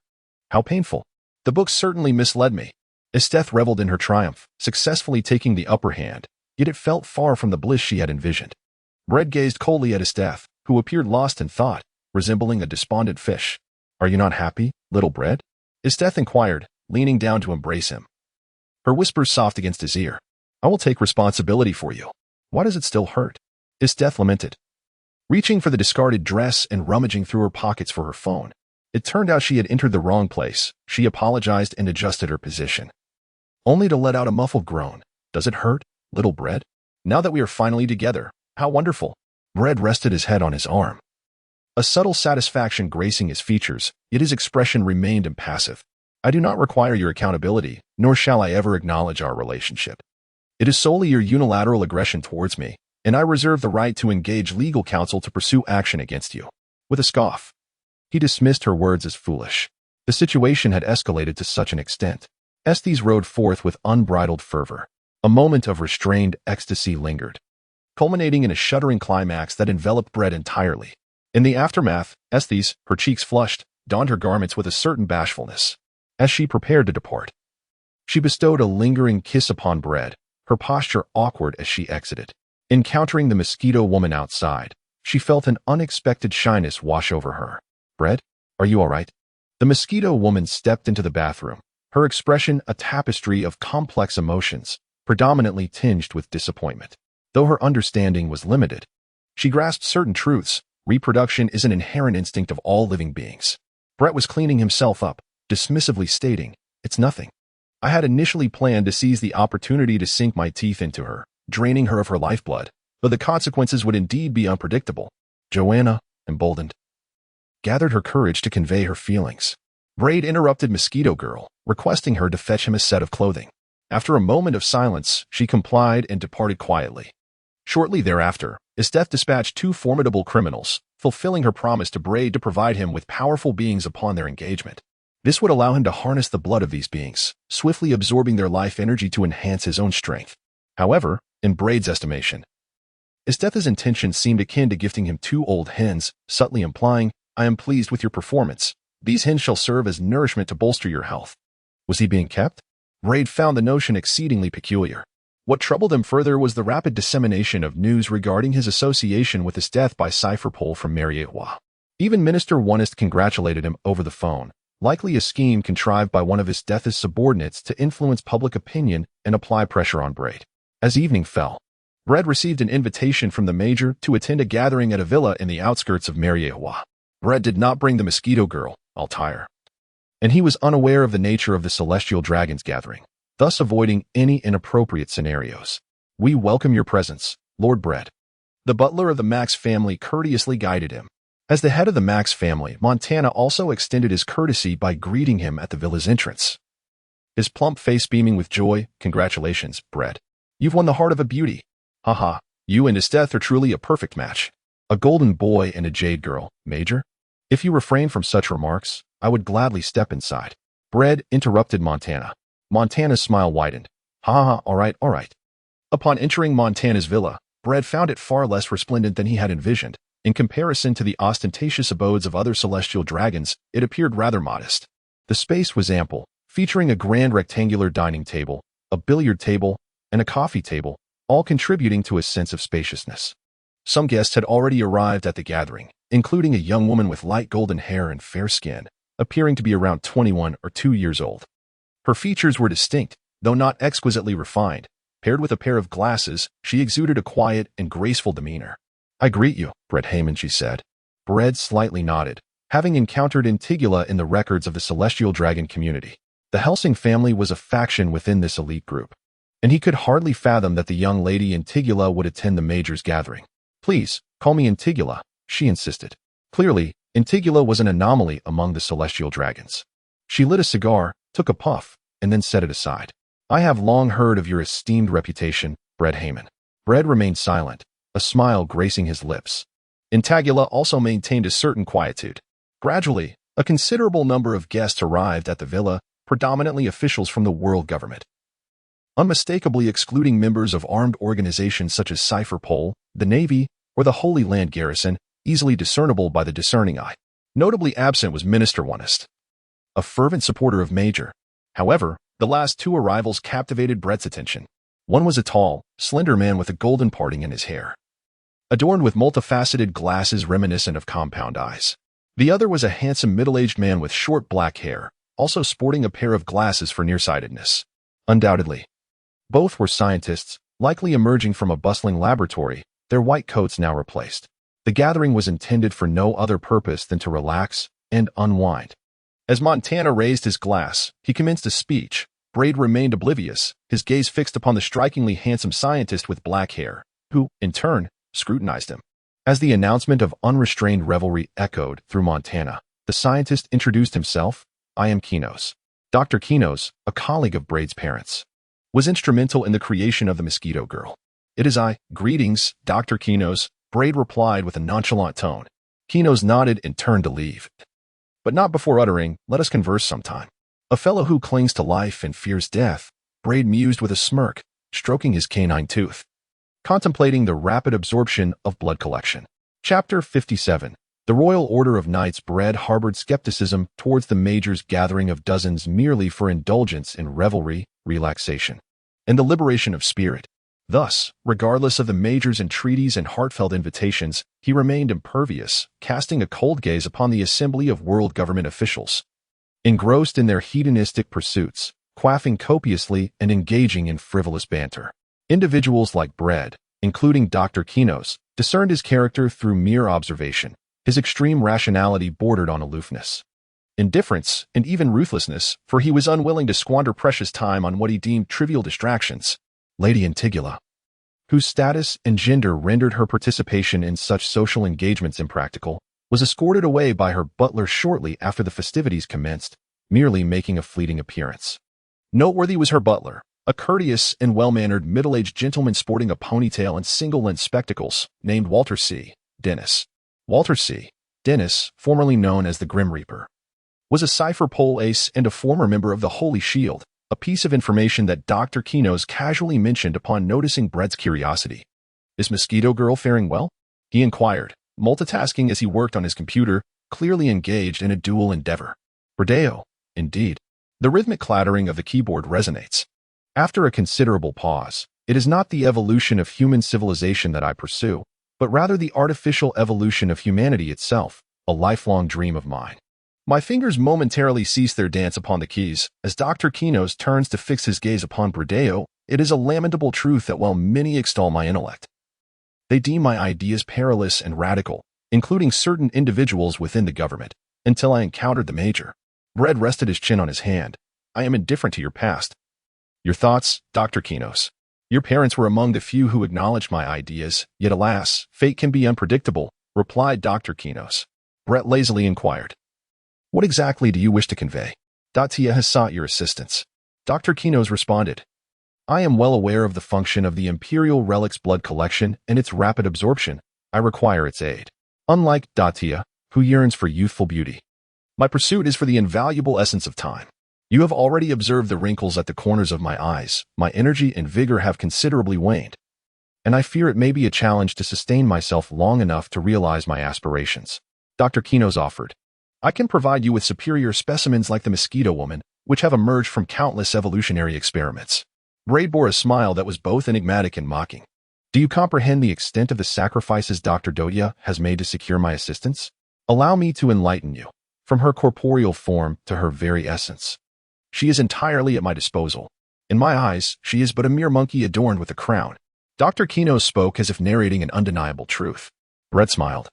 S1: How painful. The book certainly misled me. Esteth reveled in her triumph, successfully taking the upper hand, yet it felt far from the bliss she had envisioned. Braid gazed coldly at Esteth, who appeared lost in thought, resembling a despondent fish. "Are you not happy, little Braid?" Esteth inquired, leaning down to embrace him. Her whispers soft against his ear. "I will take responsibility for you. Why does it still hurt?" Esteth lamented, reaching for the discarded dress and rummaging through her pockets for her phone. It turned out she had entered the wrong place. She apologized and adjusted her position, only to let out a muffled groan. "Does it hurt, little Braid? Now that we are finally together, how wonderful." Braid rested his head on his arm, a subtle satisfaction gracing his features, yet his expression remained impassive. "I do not require your accountability, nor shall I ever acknowledge our relationship. It is solely your unilateral aggression towards me, and I reserve the right to engage legal counsel to pursue action against you." With a scoff, he dismissed her words as foolish. The situation had escalated to such an extent. Estes rode forth with unbridled fervor. A moment of restrained ecstasy lingered, culminating in a shuddering climax that enveloped Braid entirely. In the aftermath, Estes, her cheeks flushed, donned her garments with a certain bashfulness. As she prepared to depart, she bestowed a lingering kiss upon Braid, her posture awkward as she exited. Encountering the mosquito woman outside, she felt an unexpected shyness wash over her. "Braid, are you all right?" The mosquito woman stepped into the bathroom, her expression a tapestry of complex emotions, predominantly tinged with disappointment. Though her understanding was limited, she grasped certain truths. Reproduction is an inherent instinct of all living beings. Brett was cleaning himself up, dismissively stating, "It's nothing." I had initially planned to seize the opportunity to sink my teeth into her, draining her of her lifeblood, but the consequences would indeed be unpredictable. Joanna, emboldened, gathered her courage to convey her feelings. Braid interrupted Mosquito Girl, requesting her to fetch him a set of clothing. After a moment of silence, she complied and departed quietly. Shortly thereafter, Esteth dispatched two formidable criminals, fulfilling her promise to Braid to provide him with powerful beings upon their engagement. This would allow him to harness the blood of these beings, swiftly absorbing their life energy to enhance his own strength. However, in Braid's estimation, Esteth's intention seemed akin to gifting him two old hens, subtly implying, "I am pleased with your performance. These hens shall serve as nourishment to bolster your health." Was he being kept? Braid found the notion exceedingly peculiar. What troubled him further was the rapid dissemination of news regarding his association with his death by cipher pole from Mariewa. Even Minister Onist congratulated him over the phone, likely a scheme contrived by one of his death's subordinates to influence public opinion and apply pressure on Braid. As evening fell, Braid received an invitation from the Major to attend a gathering at a villa in the outskirts of Mariewa. Braid did not bring the Mosquito Girl, Altair, and he was unaware of the nature of the Celestial Dragon's gathering, thus avoiding any inappropriate scenarios. "We welcome your presence, Lord Braid." The butler of the Max family courteously guided him. As the head of the Max family, Montana also extended his courtesy by greeting him at the villa's entrance, his plump face beaming with joy. "Congratulations, Braid. You've won the heart of a beauty. Haha, you and Esteth are truly a perfect match. A golden boy and a jade girl, Major. If you refrain from such remarks, I would gladly step inside." Braid interrupted Montana. Montana's smile widened. "Ha, all right, all right." Upon entering Montana's villa, Braid found it far less resplendent than he had envisioned. In comparison to the ostentatious abodes of other celestial dragons, it appeared rather modest. The space was ample, featuring a grand rectangular dining table, a billiard table, and a coffee table, all contributing to a sense of spaciousness. Some guests had already arrived at the gathering, including a young woman with light golden hair and fair skin, appearing to be around 21 or 2 years old. Her features were distinct, Though not exquisitely refined, paired with a pair of glasses, she exuded a quiet and graceful demeanor. "I greet you, Bread Heyman," she said. Bread slightly nodded, having encountered Antigula in the records of the Celestial Dragon community. The Helsing family was a faction within this elite group, and he could hardly fathom that the young lady Antigula would attend the Major's gathering. "Please, call me Antigula," she insisted. Clearly, Antigula was an anomaly among the Celestial Dragons. She lit a cigar, took a puff, and then set it aside. "I have long heard of your esteemed reputation, Bread Heyman." Bread remained silent, a smile gracing his lips. Antigula also maintained a certain quietude. Gradually, a considerable number of guests arrived at the villa, predominantly officials from the world government, unmistakably excluding members of armed organizations such as Cipher Pol, the Navy, or the Holy Land Garrison, easily discernible by the discerning eye. Notably absent was Minister Onist, a fervent supporter of Major. However, the last two arrivals captivated Brett's attention. One was a tall, slender man with a golden parting in his hair, adorned with multifaceted glasses reminiscent of compound eyes. The other was a handsome middle-aged man with short black hair, also sporting a pair of glasses for nearsightedness. Undoubtedly, both were scientists, likely emerging from a bustling laboratory, their white coats now replaced. The gathering was intended for no other purpose than to relax and unwind. As Montana raised his glass, he commenced a speech. Braid remained oblivious, his gaze fixed upon the strikingly handsome scientist with black hair, who, in turn, scrutinized him. As the announcement of unrestrained revelry echoed through Montana, the scientist introduced himself. "I am Kinos." Dr. Kinos, a colleague of Braid's parents, was instrumental in the creation of the Mosquito Girl. "It is I." "Greetings, Dr. Kinos," Braid replied with a nonchalant tone. Kinos nodded and turned to leave, but not before uttering, "Let us converse sometime." "A fellow who clings to life and fears death," Braid mused with a smirk, stroking his canine tooth, contemplating the rapid absorption of blood collection. Chapter 57. The Royal Order of Knights. Bread harbored skepticism towards the Major's gathering of dozens merely for indulgence in revelry, relaxation, and the liberation of spirit. Thus, regardless of the Major's entreaties and heartfelt invitations, he remained impervious, casting a cold gaze upon the assembly of world government officials, engrossed in their hedonistic pursuits, quaffing copiously and engaging in frivolous banter. Individuals like Bread, including Dr. Kinos, discerned his character through mere observation. His extreme rationality bordered on aloofness, indifference, and even ruthlessness, for he was unwilling to squander precious time on what he deemed trivial distractions. Lady Antigula, whose status and gender rendered her participation in such social engagements impractical, was escorted away by her butler shortly after the festivities commenced, merely making a fleeting appearance. Noteworthy was her butler, a courteous and well-mannered middle-aged gentleman sporting a ponytail and single-lens spectacles, named Walter C. Dennis. Walter C. Dennis, formerly known as the Grim Reaper, was a Cipher Pol ace and a former member of the Holy Shield, a piece of information that Dr. Kinos casually mentioned upon noticing Brett's curiosity. "Is Mosquito Girl faring well?" he inquired, multitasking as he worked on his computer, clearly engaged in a dual endeavor. "Bredeo, indeed." The rhythmic clattering of the keyboard resonates. After a considerable pause, "It is not the evolution of human civilization that I pursue, but rather the artificial evolution of humanity itself, a lifelong dream of mine." My fingers momentarily cease their dance upon the keys. As Dr. Kinos turns to fix his gaze upon Bredeo, it is a lamentable truth that while many extol my intellect, they deem my ideas perilous and radical, including certain individuals within the government, until I encountered the Major. Bread rested his chin on his hand. "I am indifferent to your past." "Your thoughts, Dr. Kinos. Your parents were among the few who acknowledged my ideas, yet alas, fate can be unpredictable," replied Dr. Kinos. Brett lazily inquired, "What exactly do you wish to convey?" "Datia has sought your assistance." Dr. Kinos responded, "I am well aware of the function of the Imperial Relic's blood collection and its rapid absorption. I require its aid. Unlike Datia, who yearns for youthful beauty, my pursuit is for the invaluable essence of time. You have already observed the wrinkles at the corners of my eyes. My energy and vigor have considerably waned, and I fear it may be a challenge to sustain myself long enough to realize my aspirations." Dr. Kinos offered, "I can provide you with superior specimens like the Mosquito Woman, which have emerged from countless evolutionary experiments." Braid bore a smile that was both enigmatic and mocking. "Do you comprehend the extent of the sacrifices Dr. Dodia has made to secure my assistance? Allow me to enlighten you. From her corporeal form to her very essence, she is entirely at my disposal. In my eyes, she is but a mere monkey adorned with a crown. Dr. Kino spoke as if narrating an undeniable truth. Brett smiled.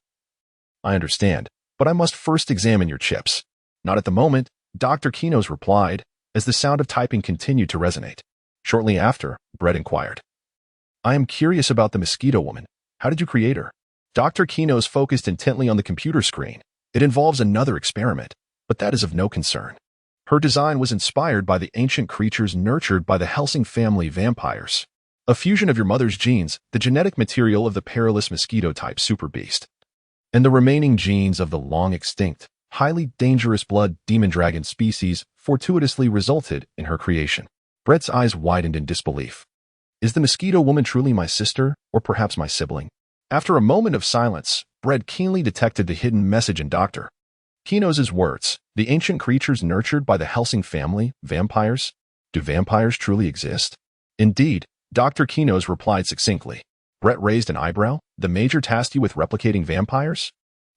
S1: I understand, but I must first examine your chips. Not at the moment, Dr. Kino's replied, as the sound of typing continued to resonate. Shortly after, Brett inquired. I am curious about the mosquito woman. How did you create her? Dr. Kino's focused intently on the computer screen. It involves another experiment, but that is of no concern. Her design was inspired by the ancient creatures nurtured by the Helsing family vampires. A fusion of your mother's genes, the genetic material of the perilous mosquito-type superbeast, and the remaining genes of the long-extinct, highly dangerous blood demon dragon species fortuitously resulted in her creation. Brett's eyes widened in disbelief. Is the mosquito woman truly my sister, or perhaps my sibling? After a moment of silence, Brett keenly detected the hidden message in Dr. Kino's words. The ancient creatures nurtured by the Helsing family, vampires? Do vampires truly exist? Indeed, Dr. Kino's replied succinctly. Brett raised an eyebrow. The major tasked you with replicating vampires?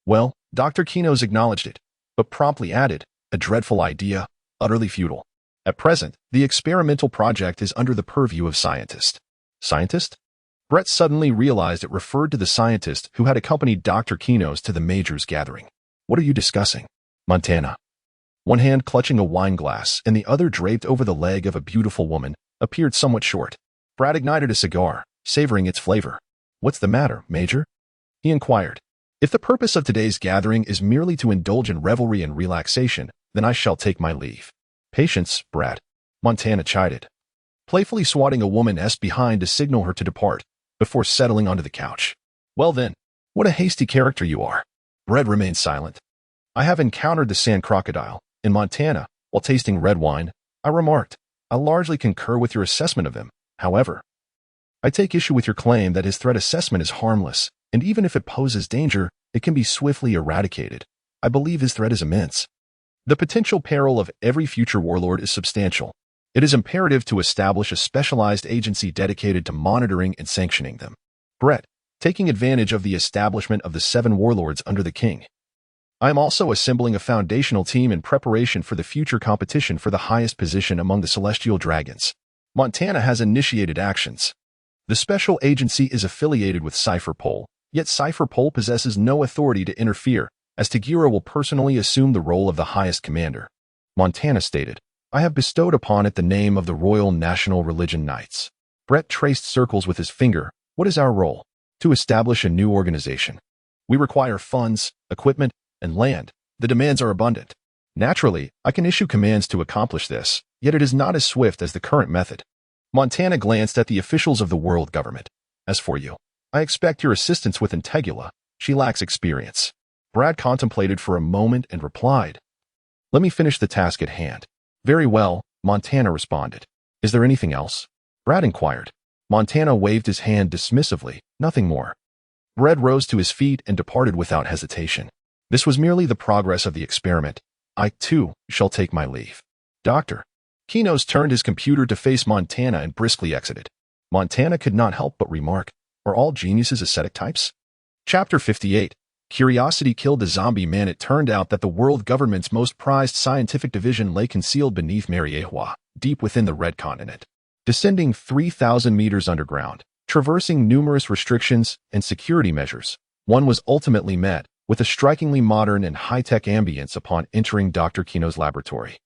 S1: Well, Dr. Kino's acknowledged it, but promptly added, a dreadful idea, utterly futile. At present, the experimental project is under the purview of scientists. Scientist? Brett suddenly realized it referred to the scientist who had accompanied Dr. Kino's to the major's gathering. What are you discussing? Montana. One hand clutching a wine glass and the other draped over the leg of a beautiful woman, appeared somewhat short. Brad ignited a cigar, savoring its flavor. What's the matter, Major? He inquired. If the purpose of today's gathering is merely to indulge in revelry and relaxation, then I shall take my leave. Patience, Brad. Montana chided, playfully swatting a woman's behind to signal her to depart, before settling onto the couch. Well then, what a hasty character you are. Brad remained silent. I have encountered the sand crocodile in Montana while tasting red wine. I remarked, I largely concur with your assessment of him. However, I take issue with your claim that his threat assessment is harmless, and even if it poses danger, it can be swiftly eradicated. I believe his threat is immense. The potential peril of every future warlord is substantial. It is imperative to establish a specialized agency dedicated to monitoring and sanctioning them. Brett, taking advantage of the establishment of the 7 warlords under the king. I am also assembling a foundational team in preparation for the future competition for the highest position among the celestial dragons. Montana has initiated actions. The special agency is affiliated with Cypherpole, yet Cypherpole possesses no authority to interfere, as Tagira will personally assume the role of the highest commander. Montana stated, I have bestowed upon it the name of the Royal National Religion Knights. Brett traced circles with his finger. What is our role? To establish a new organization. We require funds, equipment, and land. The demands are abundant. Naturally, I can issue commands to accomplish this, yet it is not as swift as the current method. Montana glanced at the officials of the world government. As for you, I expect your assistance with Integula. She lacks experience. Brad contemplated for a moment and replied, let me finish the task at hand. Very well, Montana responded. Is there anything else? Brad inquired. Montana waved his hand dismissively, nothing more. Brad rose to his feet and departed without hesitation. This was merely the progress of the experiment. I, too, shall take my leave. Dr. Kino's turned his computer to face Montana and briskly exited. Montana could not help but remark, are all geniuses ascetic types? Chapter 58. Curiosity killed the zombie man. It turned out that the world government's most prized scientific division lay concealed beneath Mariehua, deep within the Red Continent. Descending 3,000 meters underground, traversing numerous restrictions and security measures, one was ultimately met with a strikingly modern and high-tech ambience upon entering Dr. Kino's laboratory.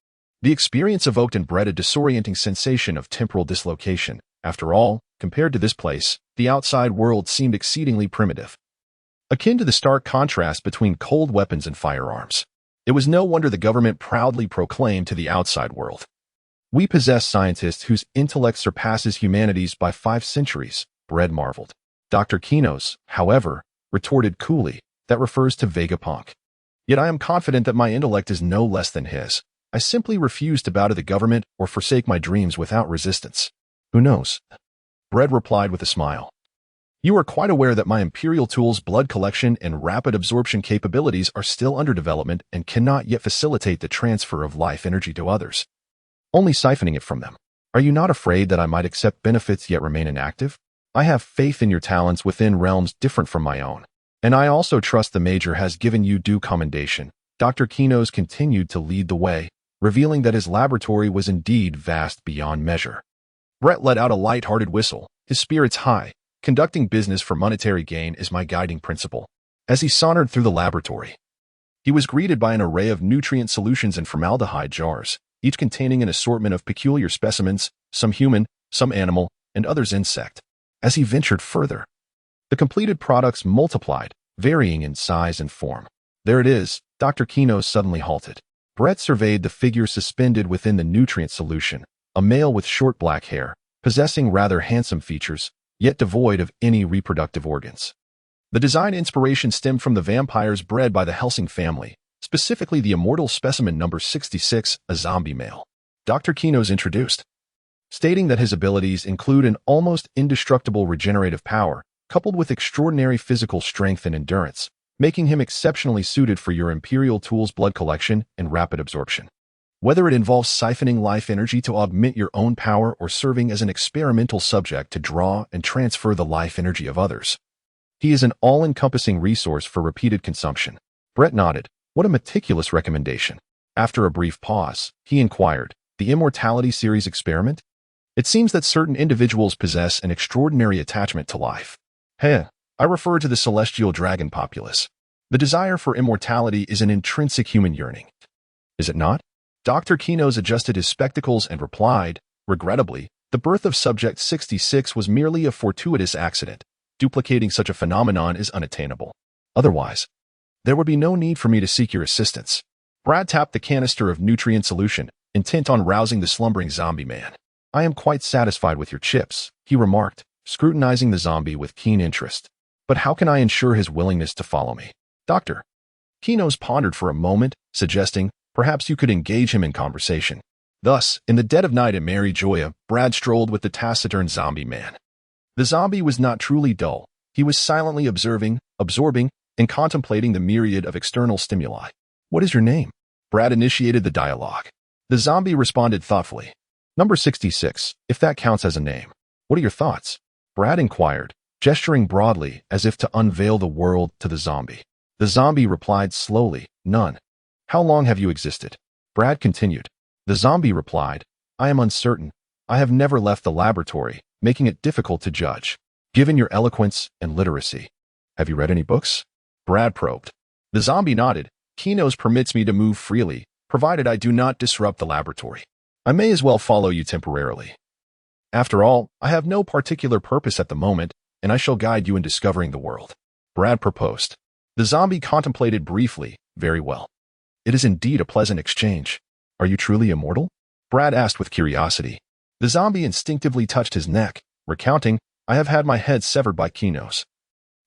S1: The experience evoked in Brett a disorienting sensation of temporal dislocation. After all, compared to this place, the outside world seemed exceedingly primitive, akin to the stark contrast between cold weapons and firearms. It was no wonder the government proudly proclaimed to the outside world, we possess scientists whose intellect surpasses humanity's by 5 centuries, Brett marveled. Dr. Kino's, however, retorted coolly, that refers to Vegapunk. Yet I am confident that my intellect is no less than his. I simply refuse to bow to the government or forsake my dreams without resistance. Who knows? Brett replied with a smile. You are quite aware that my Imperial Tool's blood collection and rapid absorption capabilities are still under development and cannot yet facilitate the transfer of life energy to others, only siphoning it from them. Are you not afraid that I might accept benefits yet remain inactive? I have faith in your talents within realms different from my own, and I also trust the Major has given you due commendation. Dr. Kino's continued to lead the way, revealing that his laboratory was indeed vast beyond measure. Brett let out a light-hearted whistle, his spirits high. Conducting business for monetary gain is my guiding principle. As he sauntered through the laboratory, he was greeted by an array of nutrient solutions in formaldehyde jars, each containing an assortment of peculiar specimens, some human, some animal, and others insect. As he ventured further, the completed products multiplied, varying in size and form. There it is, Dr. Kino suddenly halted. Brett surveyed the figure suspended within the nutrient solution, a male with short black hair, possessing rather handsome features, yet devoid of any reproductive organs. The design inspiration stemmed from the vampires bred by the Helsing family, specifically the immortal specimen number 66, a zombie male. Dr. Kino's introduced, stating that his abilities include an almost indestructible regenerative power, coupled with extraordinary physical strength and endurance, making him exceptionally suited for your Imperial Tools blood collection and rapid absorption. Whether it involves siphoning life energy to augment your own power or serving as an experimental subject to draw and transfer the life energy of others, he is an all-encompassing resource for repeated consumption. Brett nodded. What a meticulous recommendation. After a brief pause, he inquired, the Immortality series experiment? It seems that certain individuals possess an extraordinary attachment to life. I refer to the celestial dragon populace. The desire for immortality is an intrinsic human yearning. Is it not? Dr. Kino's adjusted his spectacles and replied, regrettably, the birth of Subject 66 was merely a fortuitous accident. Duplicating such a phenomenon is unattainable. Otherwise, there would be no need for me to seek your assistance. Brad tapped the canister of nutrient solution, intent on rousing the slumbering zombie man. I am quite satisfied with your chips, he remarked, scrutinizing the zombie with keen interest. But how can I ensure his willingness to follow me? Dr. Kino's pondered for a moment, suggesting, perhaps you could engage him in conversation. Thus, in the dead of night at Mary Joya, Brad strolled with the taciturn zombie man. The zombie was not truly dull. He was silently observing, absorbing, and contemplating the myriad of external stimuli. What is your name? Brad initiated the dialogue. The zombie responded thoughtfully. Number 66, if that counts as a name. What are your thoughts? Brad inquired, gesturing broadly as if to unveil the world to the zombie. The zombie replied slowly, none. How long have you existed? Brad continued. The zombie replied, I am uncertain. I have never left the laboratory, making it difficult to judge. Given your eloquence and literacy, have you read any books? Brad probed. The zombie nodded. Kino's permits me to move freely, provided I do not disrupt the laboratory. I may as well follow you temporarily. After all, I have no particular purpose at the moment, and I shall guide you in discovering the world. Brad proposed. The zombie contemplated briefly. Very well. It is indeed a pleasant exchange. Are you truly immortal? Brad asked with curiosity. The zombie instinctively touched his neck, recounting, I have had my head severed by Kino's.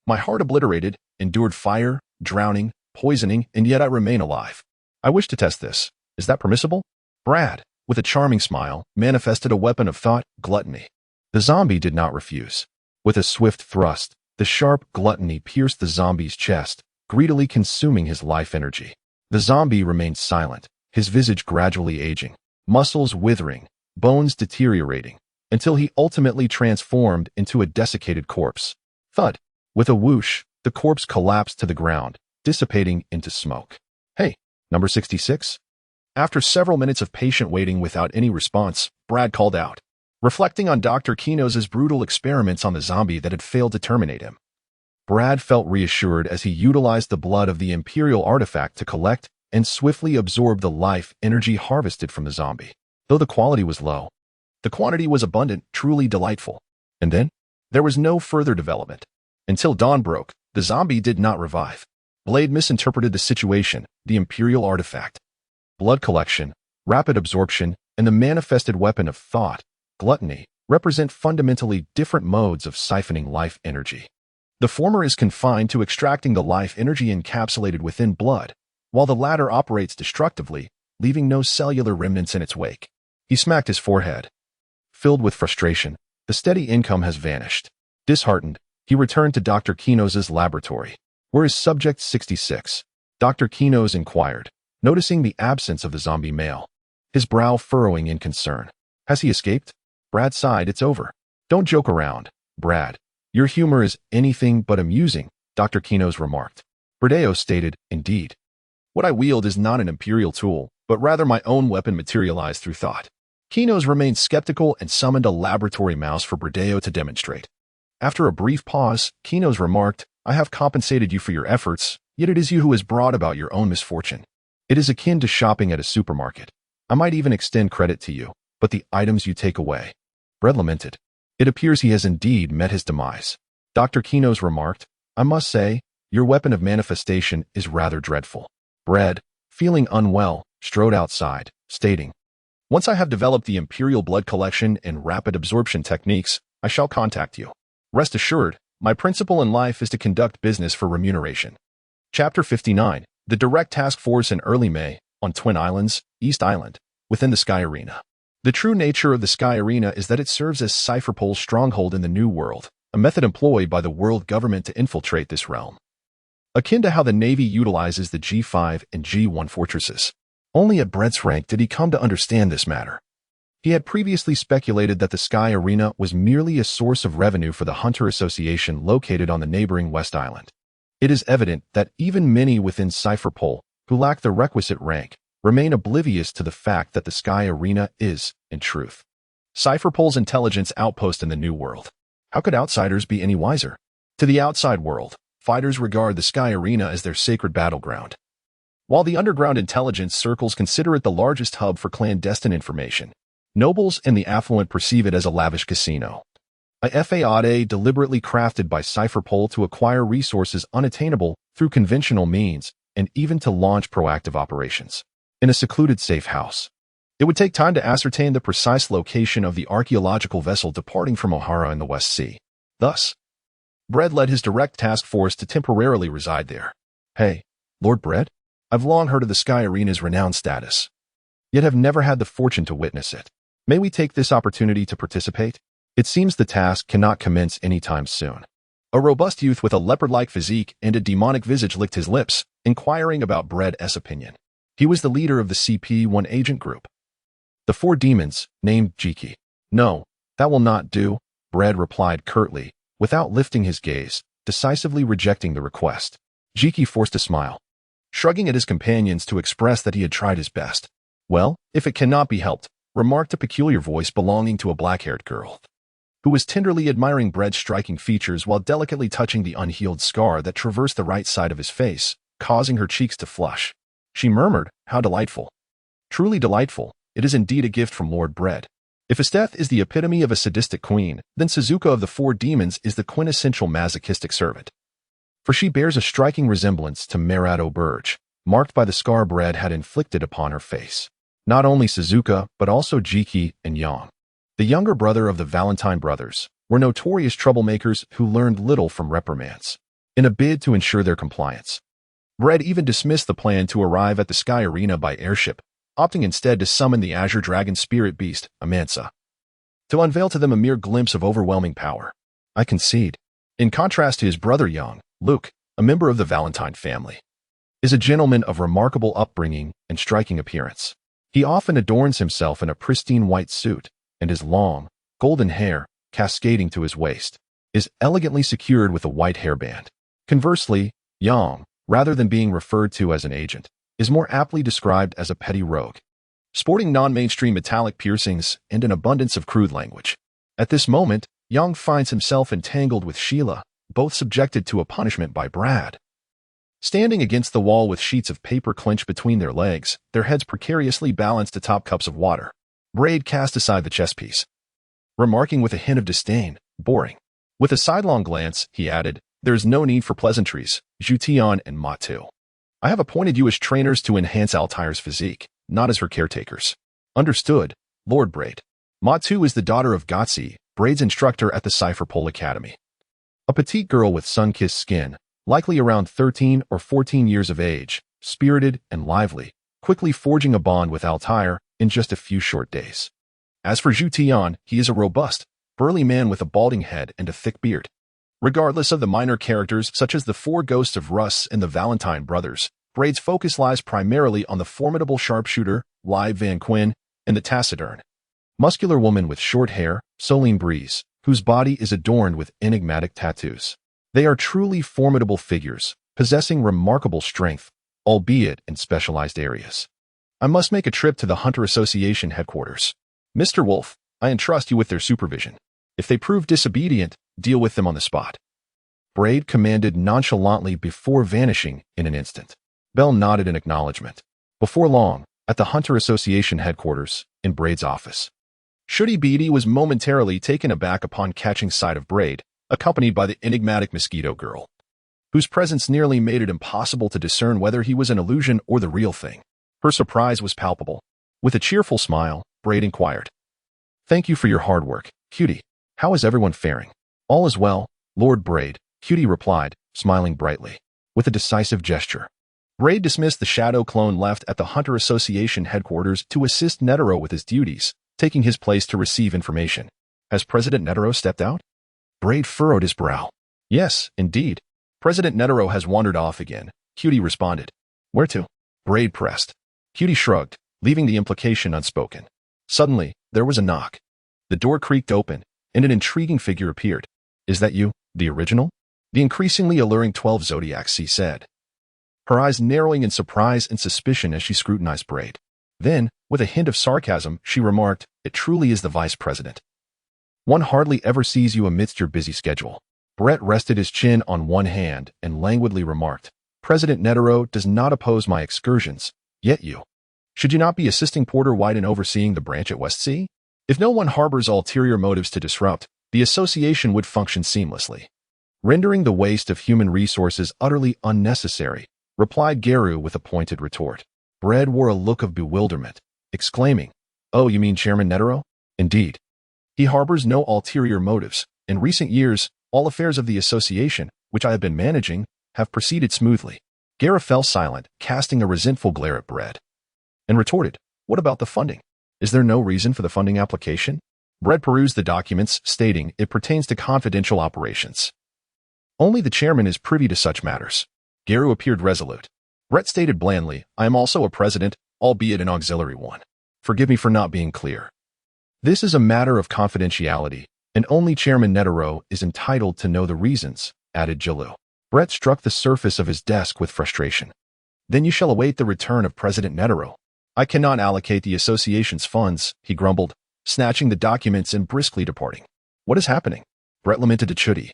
S1: My heart obliterated, endured fire, drowning, poisoning, and yet I remain alive. I wish to test this. Is that permissible? Brad, with a charming smile, manifested a weapon of thought, gluttony. The zombie did not refuse. With a swift thrust, the sharp gluttony pierced the zombie's chest, greedily consuming his life energy. The zombie remained silent, his visage gradually aging, muscles withering, bones deteriorating, until he ultimately transformed into a desiccated corpse. Thud! With a whoosh, the corpse collapsed to the ground, dissipating into smoke. Hey, number 66? After several minutes of patient waiting without any response, Brad called out, reflecting on Dr. Kino's brutal experiments on the zombie that had failed to terminate him. Brad felt reassured as he utilized the blood of the Imperial artifact to collect and swiftly absorb the life energy harvested from the zombie. Though the quality was low, the quantity was abundant, truly delightful. And then, there was no further development. Until dawn broke, the zombie did not revive. Blade misinterpreted the situation, the Imperial artifact, blood collection, rapid absorption, and the manifested weapon of thought, gluttony, represent fundamentally different modes of siphoning life energy. The former is confined to extracting the life energy encapsulated within blood, while the latter operates destructively, leaving no cellular remnants in its wake. He smacked his forehead. Filled with frustration, the steady income has vanished. Disheartened, he returned to Dr. Kino's laboratory. Where is Subject 66? Dr. Kino's inquired, noticing the absence of the zombie male, his brow furrowing in concern. Has he escaped? Brad sighed. It's over. Don't joke around, Brad. Your humor is anything but amusing, Dr. Kino's remarked. Bradeo stated, indeed. What I wield is not an Imperial tool, but rather my own weapon materialized through thought. Kinos remained skeptical and summoned a laboratory mouse for Bradeo to demonstrate. After a brief pause, Kinos remarked, "I have compensated you for your efforts, yet it is you who has brought about your own misfortune. It is akin to shopping at a supermarket. I might even extend credit to you, but the items you take away." Bread lamented. "It appears he has indeed met his demise." Dr. Kinos remarked, "I must say, your weapon of manifestation is rather dreadful." Bread, feeling unwell, strode outside, stating, "Once I have developed the imperial blood collection and rapid absorption techniques, I shall contact you. Rest assured, my principle in life is to conduct business for remuneration." Chapter 59. The Direct Task Force in early May, on Twin Islands, East Island, within the Sky Arena. The true nature of the Sky Arena is that it serves as Cypherpole's stronghold in the New World, a method employed by the world government to infiltrate this realm. Akin to how the Navy utilizes the G5 and G1 fortresses. Only at Brett's rank did he come to understand this matter. He had previously speculated that the Sky Arena was merely a source of revenue for the Hunter Association located on the neighboring West Island. It is evident that even many within Cypherpole, who lack the requisite rank, remain oblivious to the fact that the Sky Arena is, in truth, Cypherpole's intelligence outpost in the New World. How could outsiders be any wiser? To the outside world, fighters regard the Sky Arena as their sacred battleground. While the underground intelligence circles consider it the largest hub for clandestine information, nobles and the affluent perceive it as a lavish casino. A faude deliberately crafted by Cypherpole to acquire resources unattainable through conventional means and even to launch proactive operations. In a secluded safe house. It would take time to ascertain the precise location of the archaeological vessel departing from O'Hara in the West Sea. Thus, Bread led his direct task force to temporarily reside there. "Hey, Lord Bread, I've long heard of the Sky Arena's renowned status, yet have never had the fortune to witness it. May we take this opportunity to participate? It seems the task cannot commence anytime soon." A robust youth with a leopard-like physique and a demonic visage licked his lips, inquiring about Bread's opinion. He was the leader of the CP-1 agent group. The 4 demons, named Jiki. "No, that will not do," Bread replied curtly, without lifting his gaze, decisively rejecting the request. Jiki forced a smile, shrugging at his companions to express that he had tried his best. "Well, if it cannot be helped," remarked a peculiar voice belonging to a black-haired girl, who was tenderly admiring Bread's striking features while delicately touching the unhealed scar that traversed the right side of his face, causing her cheeks to flush. She murmured, "How delightful. Truly delightful. It is indeed a gift from Lord Bread." If Esteth is the epitome of a sadistic queen, then Suzuka of the 4 demons is the quintessential masochistic servant. For she bears a striking resemblance to Merat Auberge, marked by the scar Bread had inflicted upon her face. Not only Suzuka, but also Jiki and Yang, the younger brother of the Valentine brothers, were notorious troublemakers who learned little from reprimands. In a bid to ensure their compliance, Bread even dismissed the plan to arrive at the Sky Arena by airship, opting instead to summon the Azure Dragon spirit beast, Amansa, to unveil to them a mere glimpse of overwhelming power. I concede. In contrast to his brother Yang, Luke, a member of the Valentine family, is a gentleman of remarkable upbringing and striking appearance. He often adorns himself in a pristine white suit, and his long, golden hair, cascading to his waist, is elegantly secured with a white hairband. Conversely, Yang, rather than being referred to as an agent, is more aptly described as a petty rogue, sporting non-mainstream metallic piercings and an abundance of crude language. At this moment, Yang finds himself entangled with Sheila, both subjected to a punishment by Brad. Standing against the wall with sheets of paper clenched between their legs, their heads precariously balanced atop cups of water, Braid cast aside the chess piece, remarking with a hint of disdain, "Boring." With a sidelong glance, he added, "There is no need for pleasantries, Jutian and Matu. I have appointed you as trainers to enhance Altair's physique, not as her caretakers." "Understood, Lord Braid." Matu is the daughter of Gotsi, Braid's instructor at the Cypherpole Academy. A petite girl with sun-kissed skin, likely around 13 or 14 years of age, spirited and lively, quickly forging a bond with Altair in just a few short days. As for Zhu Tian, he is a robust, burly man with a balding head and a thick beard. Regardless of the minor characters such as the 4 ghosts of Russ and the Valentine brothers, Braid's focus lies primarily on the formidable sharpshooter, Lai Van Quinn, and the taciturn, muscular woman with short hair, Soline Breeze, whose body is adorned with enigmatic tattoos. They are truly formidable figures, possessing remarkable strength, albeit in specialized areas. I must make a trip to the Hunter Association headquarters. Mr. Wolf, I entrust you with their supervision. If they prove disobedient, deal with them on the spot. Braid commanded nonchalantly before vanishing in an instant. Bell nodded in acknowledgement. Before long, at the Hunter Association headquarters, in Braid's office, Shooty Beatty was momentarily taken aback upon catching sight of Braid, accompanied by the enigmatic Mosquito Girl, whose presence nearly made it impossible to discern whether he was an illusion or the real thing. Her surprise was palpable. With a cheerful smile, Braid inquired, "Thank you for your hard work, Cutie. How is everyone faring?" "All is well, Lord Braid," Cutie replied, smiling brightly. With a decisive gesture, Braid dismissed the shadow clone left at the Hunter Association headquarters to assist Netero with his duties, taking his place to receive information. "Has President Netero stepped out?" Braid furrowed his brow. "Yes, indeed. President Netero has wandered off again," Cutie responded. "Where to?" Braid pressed. Cutie shrugged, leaving the implication unspoken. Suddenly, there was a knock. The door creaked open, and an intriguing figure appeared. "Is that you, the original?" The increasingly alluring 12 Zodiacs, she said, her eyes narrowing in surprise and suspicion as she scrutinized Braid. Then, with a hint of sarcasm, she remarked, "It truly is the Vice President. One hardly ever sees you amidst your busy schedule." Brett rested his chin on one hand and languidly remarked, "President Netero does not oppose my excursions, yet you. Should you not be assisting Porter White in overseeing the branch at Westsea? If no one harbors ulterior motives to disrupt, the association would function seamlessly, rendering the waste of human resources utterly unnecessary," replied Garu with a pointed retort. Brett wore a look of bewilderment, exclaiming, "Oh, you mean Chairman Netero? Indeed. He harbors no ulterior motives. In recent years, all affairs of the association, which I have been managing, have proceeded smoothly." Garu fell silent, casting a resentful glare at Brett, and retorted, "What about the funding? Is there no reason for the funding application?" Brett perused the documents, stating it pertains to confidential operations. "Only the chairman is privy to such matters." Garu appeared resolute. Brett stated blandly, "I am also a president, albeit an auxiliary one. Forgive me for not being clear. This is a matter of confidentiality, and only Chairman Netero is entitled to know the reasons," added Jalu. Brett struck the surface of his desk with frustration. "Then you shall await the return of President Netero." "I cannot allocate the association's funds," he grumbled, snatching the documents and briskly departing. "What is happening?" Brett lamented to Chuti.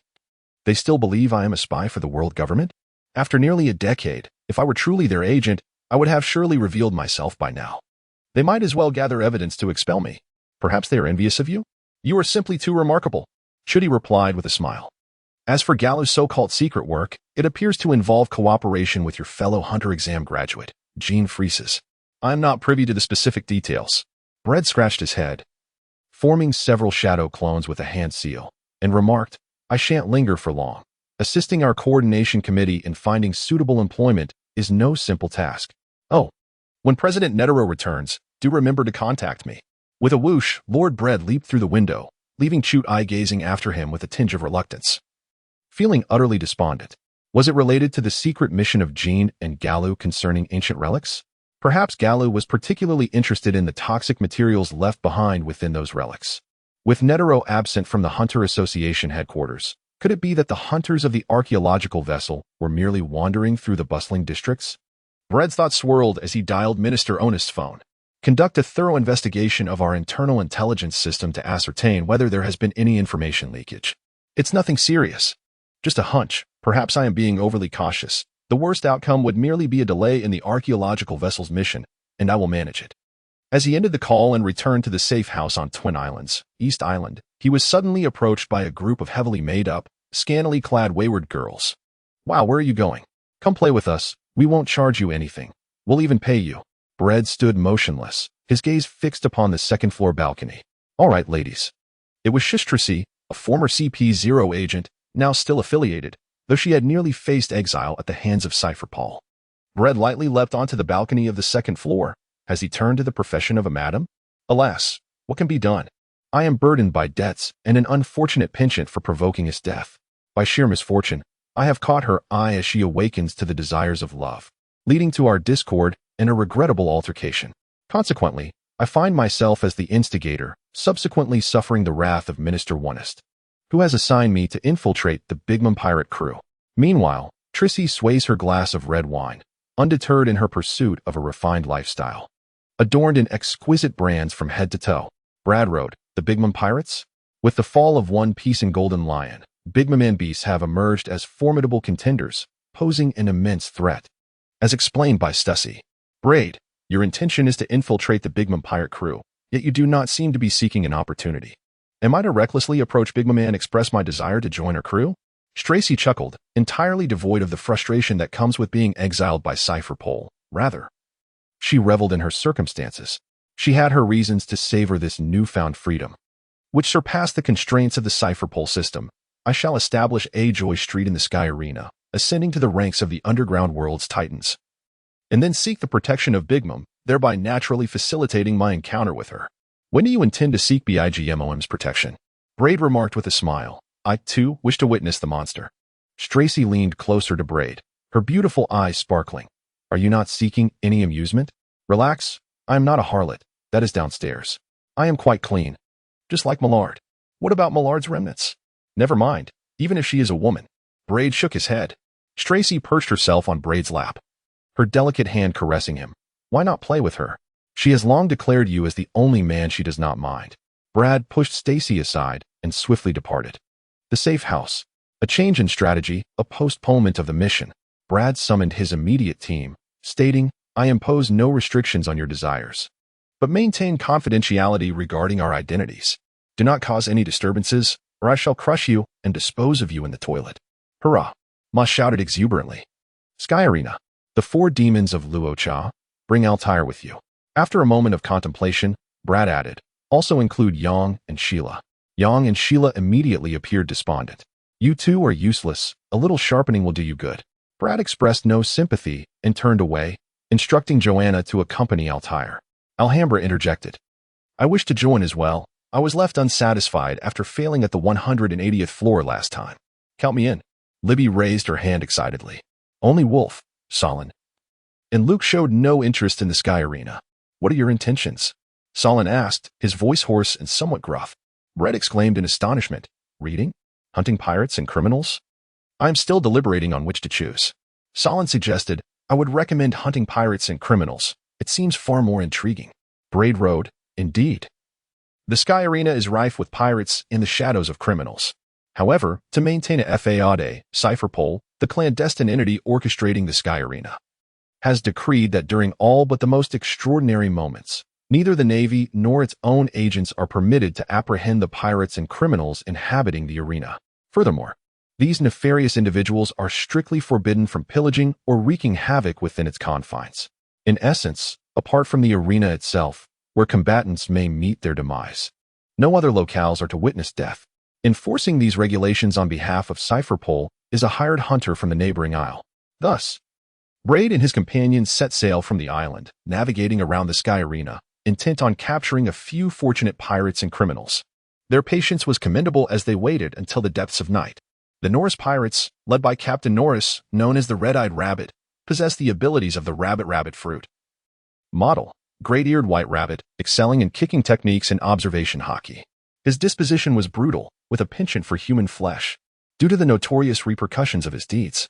S1: "They still believe I am a spy for the world government? After nearly a decade, if I were truly their agent, I would have surely revealed myself by now. They might as well gather evidence to expel me. Perhaps they are envious of you? You are simply too remarkable," Chuti replied with a smile. "As for Gallo's so-called secret work, it appears to involve cooperation with your fellow Hunter exam graduate, Jean Freeses. I am not privy to the specific details." Brett scratched his head, forming several shadow clones with a hand seal, and remarked, "I shan't linger for long. Assisting our coordination committee in finding suitable employment is no simple task. Oh, when President Netero returns, do remember to contact me." With a whoosh, Lord Brett leaped through the window, leaving Chut-I gazing after him with a tinge of reluctance. Feeling utterly despondent, was it related to the secret mission of Jean and Gallo concerning ancient relics? Perhaps Gallo was particularly interested in the toxic materials left behind within those relics. With Netero absent from the Hunter Association headquarters, could it be that the hunters of the archaeological vessel were merely wandering through the bustling districts? Brett's thoughts swirled as he dialed Minister Onist's phone. "Conduct a thorough investigation of our internal intelligence system to ascertain whether there has been any information leakage. It's nothing serious. Just a hunch. Perhaps I am being overly cautious. The worst outcome would merely be a delay in the archaeological vessel's mission, and I will manage it." As he ended the call and returned to the safe house on Twin Islands, East Island, he was suddenly approached by a group of heavily made-up, scantily clad wayward girls. "Wow, where are you going? Come play with us. We won't charge you anything. We'll even pay you." Brett stood motionless, his gaze fixed upon the second-floor balcony. "All right, ladies." It was Shish-Tracy, a former CP0 agent, now still affiliated, though she had nearly faced exile at the hands of Cypher Paul. Brett lightly leapt onto the balcony of the second floor. Has he turned to the profession of a madam? Alas, what can be done? I am burdened by debts and an unfortunate penchant for provoking his death. By sheer misfortune, I have caught her eye as she awakens to the desires of love, leading to our discord and a regrettable altercation. Consequently, I find myself as the instigator, subsequently suffering the wrath of Minister Onist, who has assigned me to infiltrate the Bigmum pirate crew. Meanwhile, Trissy sways her glass of red wine, undeterred in her pursuit of a refined lifestyle, adorned in exquisite brands from head to toe. Brad wrote, The Big Mom Pirates? With the fall of One Piece and Golden Lion, Big Mom and Beast have emerged as formidable contenders, posing an immense threat. As explained by Stussy. Braid, your intention is to infiltrate the Big Mom pirate crew, yet you do not seem to be seeking an opportunity. Am I to recklessly approach Big Mom and express my desire to join her crew? Tracy chuckled, entirely devoid of the frustration that comes with being exiled by Cypher Pole. Rather, she reveled in her circumstances. She had her reasons to savor this newfound freedom, which surpassed the constraints of the Cypher Pole system. I shall establish a Joy Street in the Sky Arena, ascending to the ranks of the underground world's titans, and then seek the protection of Big Mom, thereby naturally facilitating my encounter with her. When do you intend to seek BIGMOM's protection? Braid remarked with a smile. I, too, wish to witness the monster. Tracy leaned closer to Braid, her beautiful eyes sparkling. Are you not seeking any amusement? Relax. I am not a harlot. That is downstairs. I am quite clean. Just like Millard. What about Millard's remnants? Never mind, even if she is a woman. Braid shook his head. Tracy perched herself on Braid's lap, her delicate hand caressing him. Why not play with her? She has long declared you as the only man she does not mind. Brad pushed Stacy aside and swiftly departed. The safe house. A change in strategy, a postponement of the mission. Brad summoned his immediate team, stating, I impose no restrictions on your desires, but maintain confidentiality regarding our identities. Do not cause any disturbances, or I shall crush you and dispose of you in the toilet. Hurrah! Ma shouted exuberantly. Sky Arena. The four demons of Luo-Cha. Bring Altair with you. After a moment of contemplation, Brad added, also include Yang and Sheila. Yang and Sheila immediately appeared despondent. You two are useless. A little sharpening will do you good. Brad expressed no sympathy and turned away, instructing Joanna to accompany Altair. Alhambra interjected. I wish to join as well. I was left unsatisfied after failing at the 180th floor last time. Count me in. Libby raised her hand excitedly. Only Wolf, Solon. And Luke showed no interest in the Sky Arena. What are your intentions? Solon asked, his voice hoarse and somewhat gruff. Brett exclaimed in astonishment. Reading? Hunting pirates and criminals? I am still deliberating on which to choose. Solon suggested, I would recommend hunting pirates and criminals. It seems far more intriguing. Braid wrote, Indeed. The Sky Arena is rife with pirates in the shadows of criminals. However, to maintain a FAAD, Cypher Pole, the clandestine entity orchestrating the Sky Arena, has decreed that during all but the most extraordinary moments, neither the Navy nor its own agents are permitted to apprehend the pirates and criminals inhabiting the arena. Furthermore, these nefarious individuals are strictly forbidden from pillaging or wreaking havoc within its confines. In essence, apart from the arena itself, where combatants may meet their demise, no other locales are to witness death. Enforcing these regulations on behalf of Cypher Pole is a hired hunter from the neighboring isle. Thus, Braid and his companions set sail from the island, navigating around the Sky Arena, intent on capturing a few fortunate pirates and criminals. Their patience was commendable as they waited until the depths of night. The Norris pirates, led by Captain Norris, known as the Red-Eyed Rabbit, possessed the abilities of the rabbit fruit model, great-eared white rabbit, excelling in kicking techniques and observation hockey. His disposition was brutal, with a penchant for human flesh, due to the notorious repercussions of his deeds.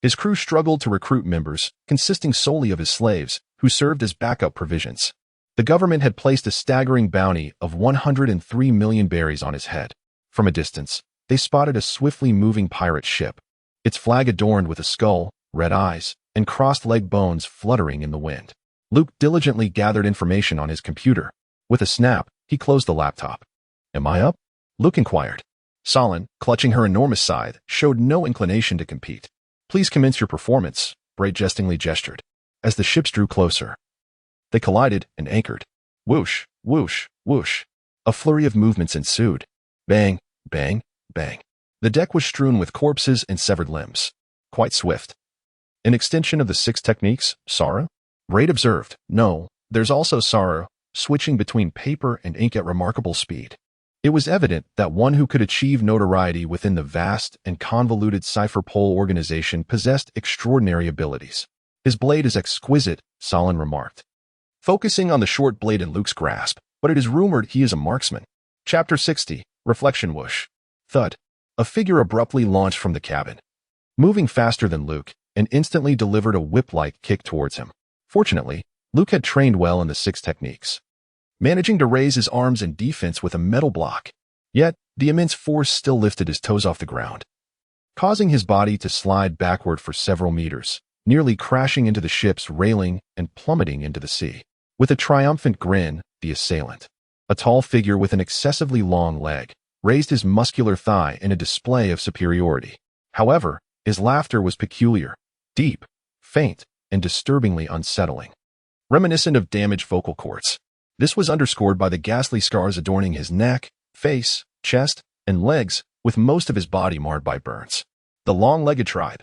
S1: His crew struggled to recruit members, consisting solely of his slaves, who served as backup provisions. The government had placed a staggering bounty of 103 million berries on his head. From a distance, they spotted a swiftly moving pirate ship, its flag adorned with a skull, red eyes, and crossed-leg bones fluttering in the wind. Luke diligently gathered information on his computer. With a snap, he closed the laptop. Am I up? Luke inquired. Solon, clutching her enormous scythe, showed no inclination to compete. Please commence your performance, Braid jestingly gestured. As the ships drew closer, they collided and anchored. Whoosh, whoosh, whoosh. A flurry of movements ensued. Bang, bang, bang. The deck was strewn with corpses and severed limbs. Quite swift. An extension of the 6 techniques, Sara? Braid observed. No, there's also Sara, switching between paper and ink at remarkable speed. It was evident that one who could achieve notoriety within the vast and convoluted Cypher Pole organization possessed extraordinary abilities. His blade is exquisite, Solon remarked, focusing on the short blade in Luke's grasp, but it is rumored he is a marksman. Chapter 60, Reflection Whoosh. Thud. A figure abruptly launched from the cabin, moving faster than Luke, and instantly delivered a whip-like kick towards him. Fortunately, Luke had trained well in the 6 techniques. managing to raise his arms in defense with a metal block. Yet, the immense force still lifted his toes off the ground, causing his body to slide backward for several meters, nearly crashing into the ship's railing and plummeting into the sea. With a triumphant grin, the assailant, a tall figure with an excessively long leg, raised his muscular thigh in a display of superiority. However, his laughter was peculiar, deep, faint, and disturbingly unsettling, reminiscent of damaged vocal cords. This was underscored by the ghastly scars adorning his neck, face, chest, and legs, with most of his body marred by burns. The long-legged tribe.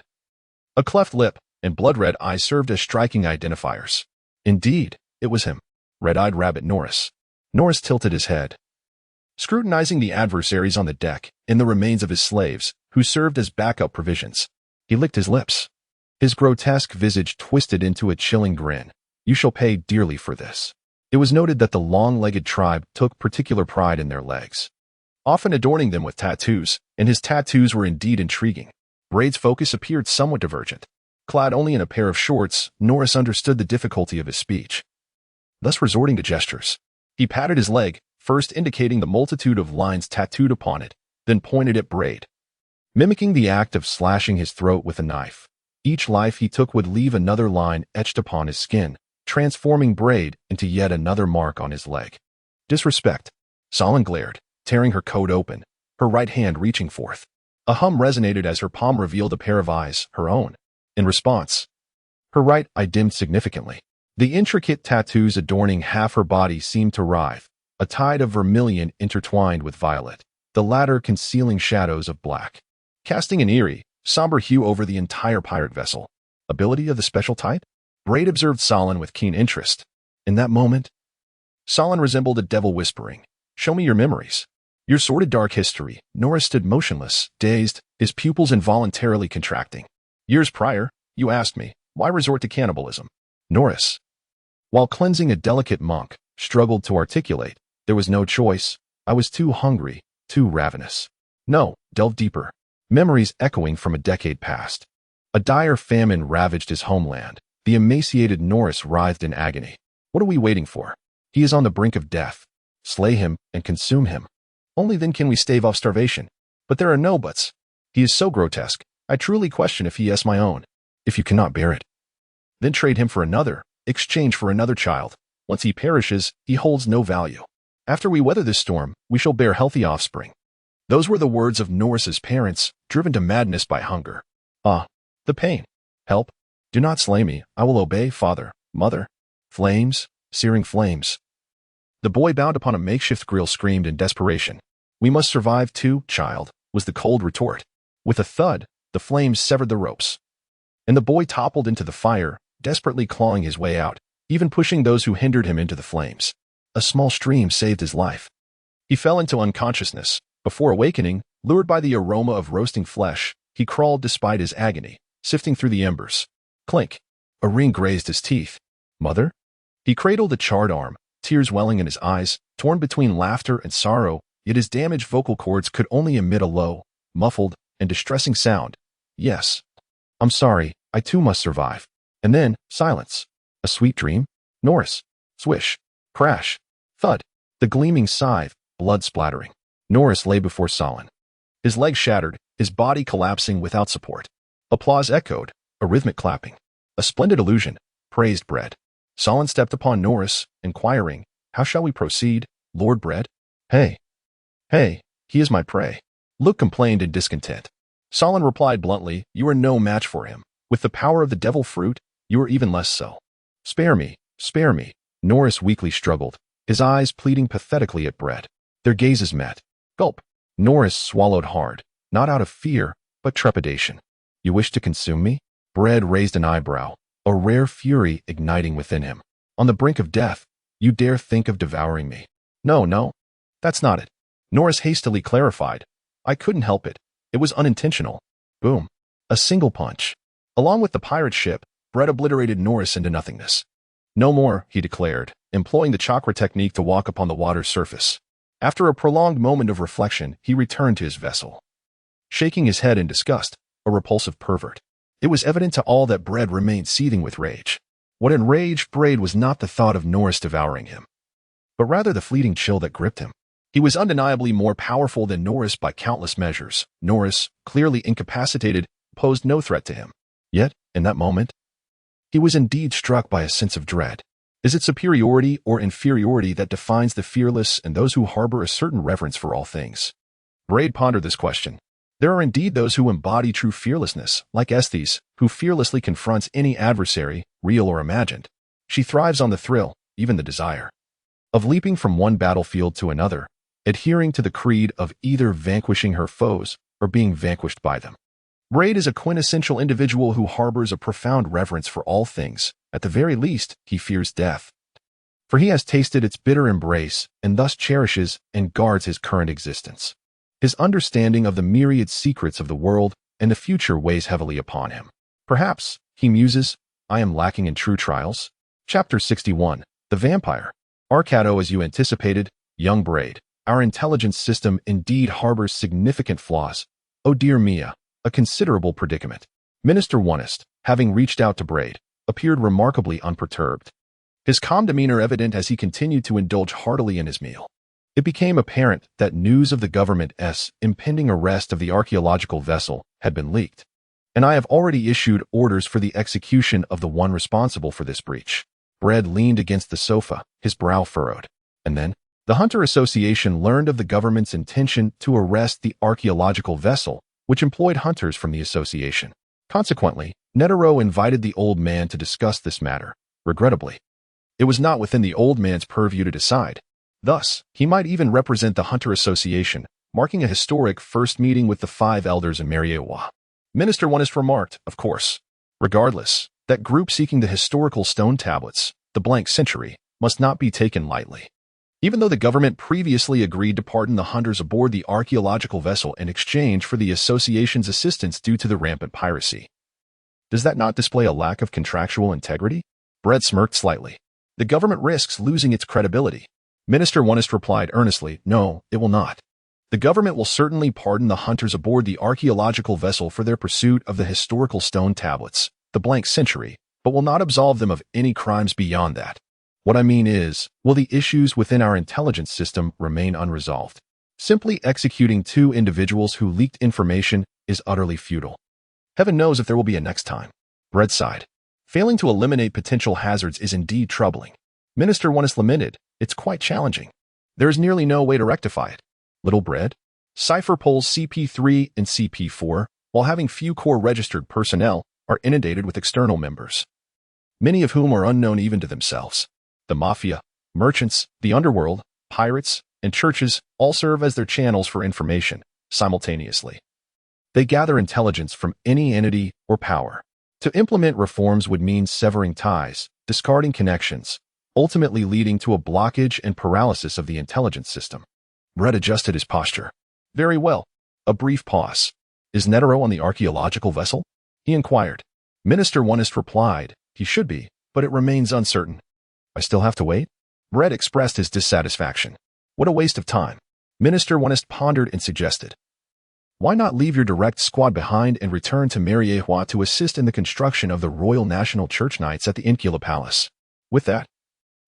S1: A cleft lip and blood-red eyes served as striking identifiers. Indeed, it was him, Red-Eyed Rabbit Norris. Norris tilted his head, scrutinizing the adversaries on the deck and the remains of his slaves, who served as backup provisions. He licked his lips. His grotesque visage twisted into a chilling grin. You shall pay dearly for this. It was noted that the long-legged tribe took particular pride in their legs, often adorning them with tattoos, and his tattoos were indeed intriguing. Braid's focus appeared somewhat divergent. Clad only in a pair of shorts, Norris understood the difficulty of his speech, thus resorting to gestures. He patted his leg, first indicating the multitude of lines tattooed upon it, then pointed at Braid, mimicking the act of slashing his throat with a knife. Each life he took would leave another line etched upon his skin, transforming Braid into yet another mark on his leg. Disrespect. Solon glared, tearing her coat open, her right hand reaching forth. A hum resonated as her palm revealed a pair of eyes, her own. In response, her right eye dimmed significantly. The intricate tattoos adorning half her body seemed to writhe, a tide of vermilion intertwined with violet, the latter concealing shadows of black, casting an eerie, somber hue over the entire pirate vessel. Ability of the special type? Braid observed Solon with keen interest. In that moment, Solon resembled a devil whispering, "Show me your memories, your sordid dark history." Norris stood motionless, dazed, his pupils involuntarily contracting. Years prior, you asked me, why resort to cannibalism? Norris, while cleansing a delicate monk, struggled to articulate, there was no choice. I was too hungry, too ravenous. No, delve deeper. Memories echoing from a decade past. A dire famine ravaged his homeland. The emaciated Norris writhed in agony. What are we waiting for? He is on the brink of death. Slay him and consume him. Only then can we stave off starvation. But there are no buts. He is so grotesque, I truly question if he is my own. If you cannot bear it, then trade him for another, exchange for another child. Once he perishes, he holds no value. After we weather this storm, we shall bear healthy offspring. Those were the words of Norris's parents, driven to madness by hunger. Ah, the pain. Help. Do not slay me. I will obey, father, mother. Flames, searing flames. The boy bound upon a makeshift grill screamed in desperation. We must survive too, child, was the cold retort. With a thud, the flames severed the ropes, and the boy toppled into the fire, desperately clawing his way out, even pushing those who hindered him into the flames. A small stream saved his life. He fell into unconsciousness. Before awakening, lured by the aroma of roasting flesh, he crawled despite his agony, sifting through the embers. Clink. A ring grazed his teeth. Mother? He cradled a charred arm, tears welling in his eyes, torn between laughter and sorrow, yet his damaged vocal cords could only emit a low, muffled, and distressing sound. Yes. I'm sorry, I too must survive. And then, silence. A sweet dream? Norris. Swish. Crash. Thud. The gleaming scythe, blood splattering. Norris lay before Solon, his legs shattered, his body collapsing without support. Applause echoed, a rhythmic clapping. A splendid illusion, praised Bread. Solon stepped upon Norris, inquiring, how shall we proceed, Lord Bread? Hey, he is my prey. Luke complained in discontent. Solon replied bluntly, you are no match for him. With the power of the devil fruit, you are even less so. Spare me, spare me. Norris weakly struggled, his eyes pleading pathetically at Bread. Their gazes met. Gulp. Norris swallowed hard, not out of fear, but trepidation. You wish to consume me? Bread raised an eyebrow, a rare fury igniting within him. On the brink of death, you dare think of devouring me? No, that's not it. Norris hastily clarified. I couldn't help it. It was unintentional. Boom. A single punch. Along with the pirate ship, Bread obliterated Norris into nothingness. No more, he declared, employing the chakra technique to walk upon the water's surface. After a prolonged moment of reflection, he returned to his vessel, shaking his head in disgust, a repulsive pervert. It was evident to all that Bread remained seething with rage. What enraged Braid was not the thought of Norris devouring him, but rather the fleeting chill that gripped him. He was undeniably more powerful than Norris by countless measures. Norris, clearly incapacitated, posed no threat to him. Yet, in that moment, he was indeed struck by a sense of dread. Is it superiority or inferiority that defines the fearless and those who harbor a certain reverence for all things? Braid pondered this question. There are indeed those who embody true fearlessness, like Estes, who fearlessly confronts any adversary, real or imagined. She thrives on the thrill, even the desire, of leaping from one battlefield to another, adhering to the creed of either vanquishing her foes or being vanquished by them. Braid is a quintessential individual who harbors a profound reverence for all things. At the very least, he fears death, for he has tasted its bitter embrace and thus cherishes and guards his current existence. His understanding of the myriad secrets of the world and the future weighs heavily upon him. Perhaps, he muses, I am lacking in true trials. Chapter 61. The Vampire. Arcado, as you anticipated, young Braid. Our intelligence system indeed harbors significant flaws. Oh dear Mia, a considerable predicament. Minister Onest, having reached out to Braid, appeared remarkably unperturbed. His calm demeanor evident as he continued to indulge heartily in his meal. It became apparent that news of the government's impending arrest of the archaeological vessel had been leaked, and I have already issued orders for the execution of the one responsible for this breach. Braid leaned against the sofa, his brow furrowed. And then, the Hunter Association learned of the government's intention to arrest the archaeological vessel, which employed hunters from the association. Consequently, Netero invited the old man to discuss this matter. Regrettably, it was not within the old man's purview to decide. Thus, he might even represent the Hunter Association, marking a historic first meeting with the 5 elders in Mariewa. Minister Onest remarked, of course, regardless, that group seeking the historical stone tablets, the blank century, must not be taken lightly. Even though the government previously agreed to pardon the hunters aboard the archaeological vessel in exchange for the association's assistance due to the rampant piracy. Does that not display a lack of contractual integrity? Braid smirked slightly. The government risks losing its credibility. Minister Onest replied earnestly, no, it will not. The government will certainly pardon the hunters aboard the archaeological vessel for their pursuit of the historical stone tablets, the blank century, but will not absolve them of any crimes beyond that. What I mean is, will the issues within our intelligence system remain unresolved? Simply executing 2 individuals who leaked information is utterly futile. Heaven knows if there will be a next time. Braid sighed. Failing to eliminate potential hazards is indeed troubling. Minister Onest lamented, it's quite challenging. There is nearly no way to rectify it. Little Braid? Cipher polls CP3 and CP4, while having few core registered personnel, are inundated with external members, many of whom are unknown even to themselves. The mafia, merchants, the underworld, pirates, and churches all serve as their channels for information, simultaneously. They gather intelligence from any entity or power. To implement reforms would mean severing ties, discarding connections, ultimately leading to a blockage and paralysis of the intelligence system. Braid adjusted his posture. Very well. A brief pause. Is Netero on the archaeological vessel? He inquired. Minister Onest replied, he should be, but it remains uncertain. I still have to wait? Braid expressed his dissatisfaction. What a waste of time. Minister Onest pondered and suggested. Why not leave your direct squad behind and return to Mariewa to assist in the construction of the Royal National Church Knights at the Incula Palace? With that,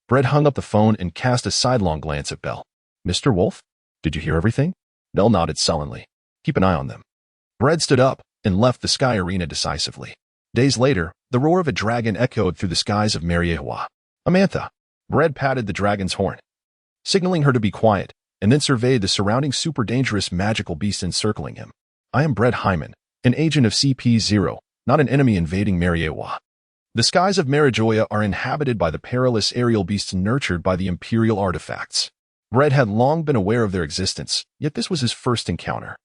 S1: Braid hung up the phone and cast a sidelong glance at Bell. Mr. Wolf? Did you hear everything? Bell nodded sullenly. Keep an eye on them. Braid stood up and left the sky arena decisively. Days later, the roar of a dragon echoed through the skies of Mariewa. Amantha. Braid patted the dragon's horn, signaling her to be quiet, and then surveyed the surrounding super-dangerous magical beasts encircling him. I am Braid Hyman, an agent of CP0, not an enemy invading Mariewa. The skies of Marijoya are inhabited by the perilous aerial beasts nurtured by the Imperial artifacts. Braid had long been aware of their existence, yet this was his first encounter.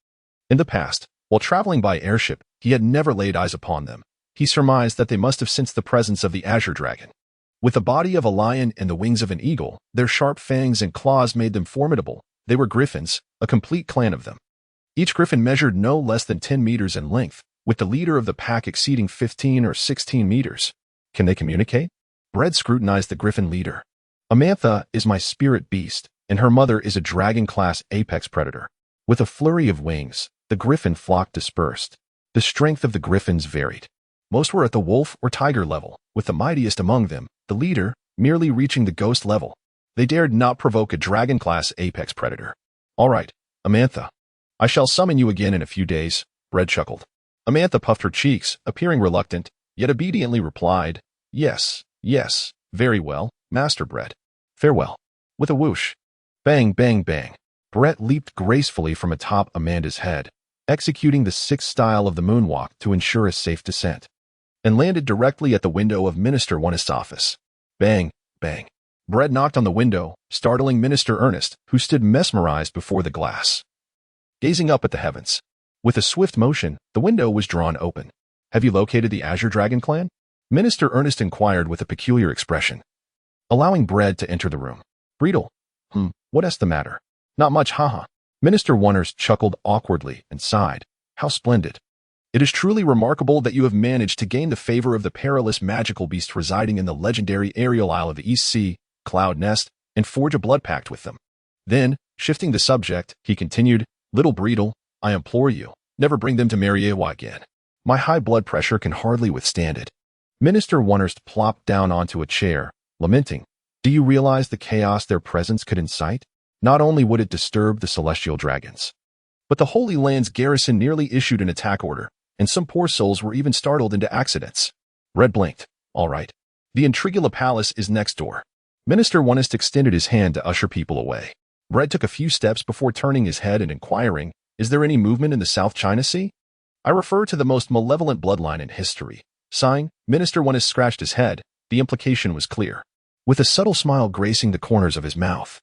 S1: In the past, while traveling by airship, he had never laid eyes upon them. He surmised that they must have sensed the presence of the Azure Dragon. With the body of a lion and the wings of an eagle, their sharp fangs and claws made them formidable. They were griffins, a complete clan of them. Each griffin measured no less than 10 meters in length, with the leader of the pack exceeding 15 or 16 meters. Can they communicate? Braid scrutinized the griffin leader. Amantha is my spirit beast, and her mother is a dragon-class apex predator. With a flurry of wings, the griffin flock dispersed. The strength of the griffins varied. Most were at the wolf or tiger level, with the mightiest among them, the leader, merely reaching the ghost level. They dared not provoke a dragon-class apex predator. All right, Amantha. I shall summon you again in a few days, Bread chuckled. Amantha puffed her cheeks, appearing reluctant, yet obediently replied, Yes, yes, very well, Master Bread. Farewell. With a whoosh. Bang, bang, bang. Brett leaped gracefully from atop Amanda's head, executing the sixth style of the moonwalk to ensure a safe descent, and landed directly at the window of Minister Wonist's office. Bang, bang. Brett knocked on the window, startling Minister Ernest, who stood mesmerized before the glass, gazing up at the heavens. With a swift motion, the window was drawn open. Have you located the Azure Dragon clan? Minister Ernest inquired with a peculiar expression, allowing Bread to enter the room. Breedle. What's the matter? Not much, haha. Minister Woners chuckled awkwardly and sighed. How splendid. It is truly remarkable that you have managed to gain the favor of the perilous magical beast residing in the legendary aerial isle of the East Sea, Cloud Nest, and forge a blood pact with them. Then, shifting the subject, he continued, Little Breedle, I implore you, never bring them to Mariewa again. My high blood pressure can hardly withstand it. Minister Woners plopped down onto a chair, lamenting, Do you realize the chaos their presence could incite? Not only would it disturb the celestial dragons, but the Holy Land's garrison nearly issued an attack order, and some poor souls were even startled into accidents. Red blinked. All right. The Intrigula Palace is next door. Minister Wonist extended his hand to usher people away. Red took a few steps before turning his head and inquiring, Is there any movement in the South China Sea? I refer to the most malevolent bloodline in history. Sighing, Minister Wonist scratched his head. The implication was clear, with a subtle smile gracing the corners of his mouth.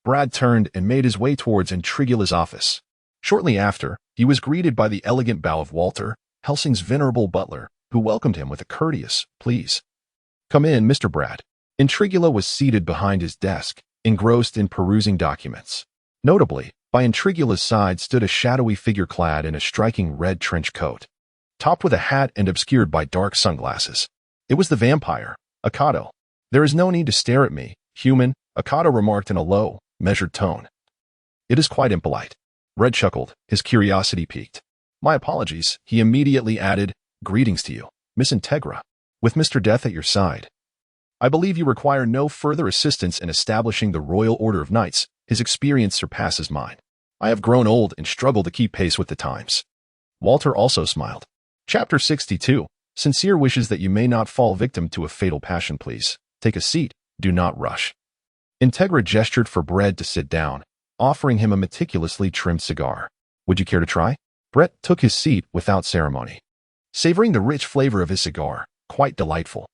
S1: Brad turned and made his way towards Intrigula's office. Shortly after, he was greeted by the elegant bow of Walter, Helsing's venerable butler, who welcomed him with a courteous, Please. Come in, Mr. Brad. Intrigula was seated behind his desk, engrossed in perusing documents. Notably, by Intrigula's side stood a shadowy figure clad in a striking red trench coat, topped with a hat and obscured by dark sunglasses. It was the vampire, Akato. There is no need to stare at me, human, Akato remarked in a low, measured tone. It is quite impolite. Red chuckled, his curiosity piqued. My apologies, he immediately added, Greetings to you, Miss Integra. With Mr. Death at your side, I believe you require no further assistance in establishing the Royal Order of Knights. His experience surpasses mine. I have grown old and struggle to keep pace with the times. Walter also smiled. Chapter 62. Sincere wishes that you may not fall victim to a fatal passion, please. Take a seat, do not rush. Integra gestured for Bread to sit down, offering him a meticulously trimmed cigar. Would you care to try? Brett took his seat without ceremony, savoring the rich flavor of his cigar, quite delightful.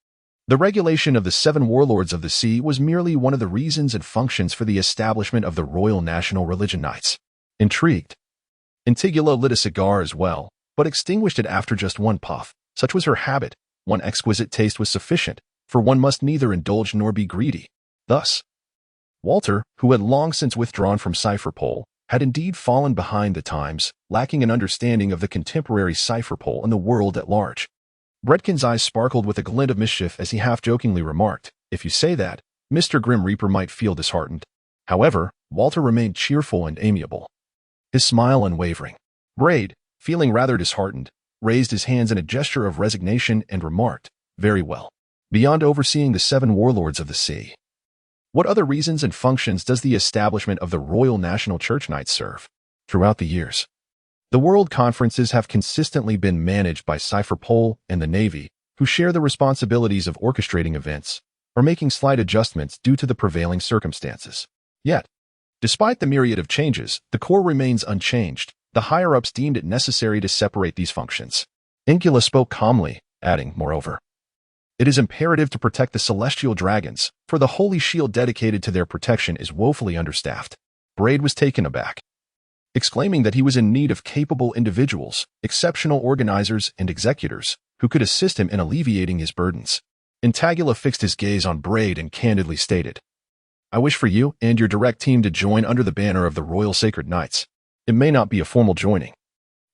S1: The regulation of the 7 warlords of the sea was merely one of the reasons and functions for the establishment of the Royal National Religion Knights. Intrigued, Intigula lit a cigar as well, but extinguished it after just one puff. Such was her habit. One exquisite taste was sufficient, for one must neither indulge nor be greedy. Thus, Walter, who had long since withdrawn from Cypherpole, had indeed fallen behind the times, lacking an understanding of the contemporary Cypherpole and the world at large. Bredkin's eyes sparkled with a glint of mischief as he half-jokingly remarked, If you say that, Mr. Grim Reaper might feel disheartened. However, Walter remained cheerful and amiable, his smile unwavering. Braid, feeling rather disheartened, raised his hands in a gesture of resignation and remarked, Very well. Beyond overseeing the 7 warlords of the sea, what other reasons and functions does the establishment of the Royal National Church Knights serve? Throughout the years, the World Conferences have consistently been managed by Cypherpole and the Navy, who share the responsibilities of orchestrating events or making slight adjustments due to the prevailing circumstances. Yet, despite the myriad of changes, the core remains unchanged. The higher-ups deemed it necessary to separate these functions. Inkula spoke calmly, adding, Moreover, it is imperative to protect the celestial dragons, for the holy shield dedicated to their protection is woefully understaffed. Braid was taken aback, exclaiming that he was in need of capable individuals, exceptional organizers and executors, who could assist him in alleviating his burdens. Intagula fixed his gaze on Braid and candidly stated, I wish for you and your direct team to join under the banner of the Royal Sacred Knights. It may not be a formal joining.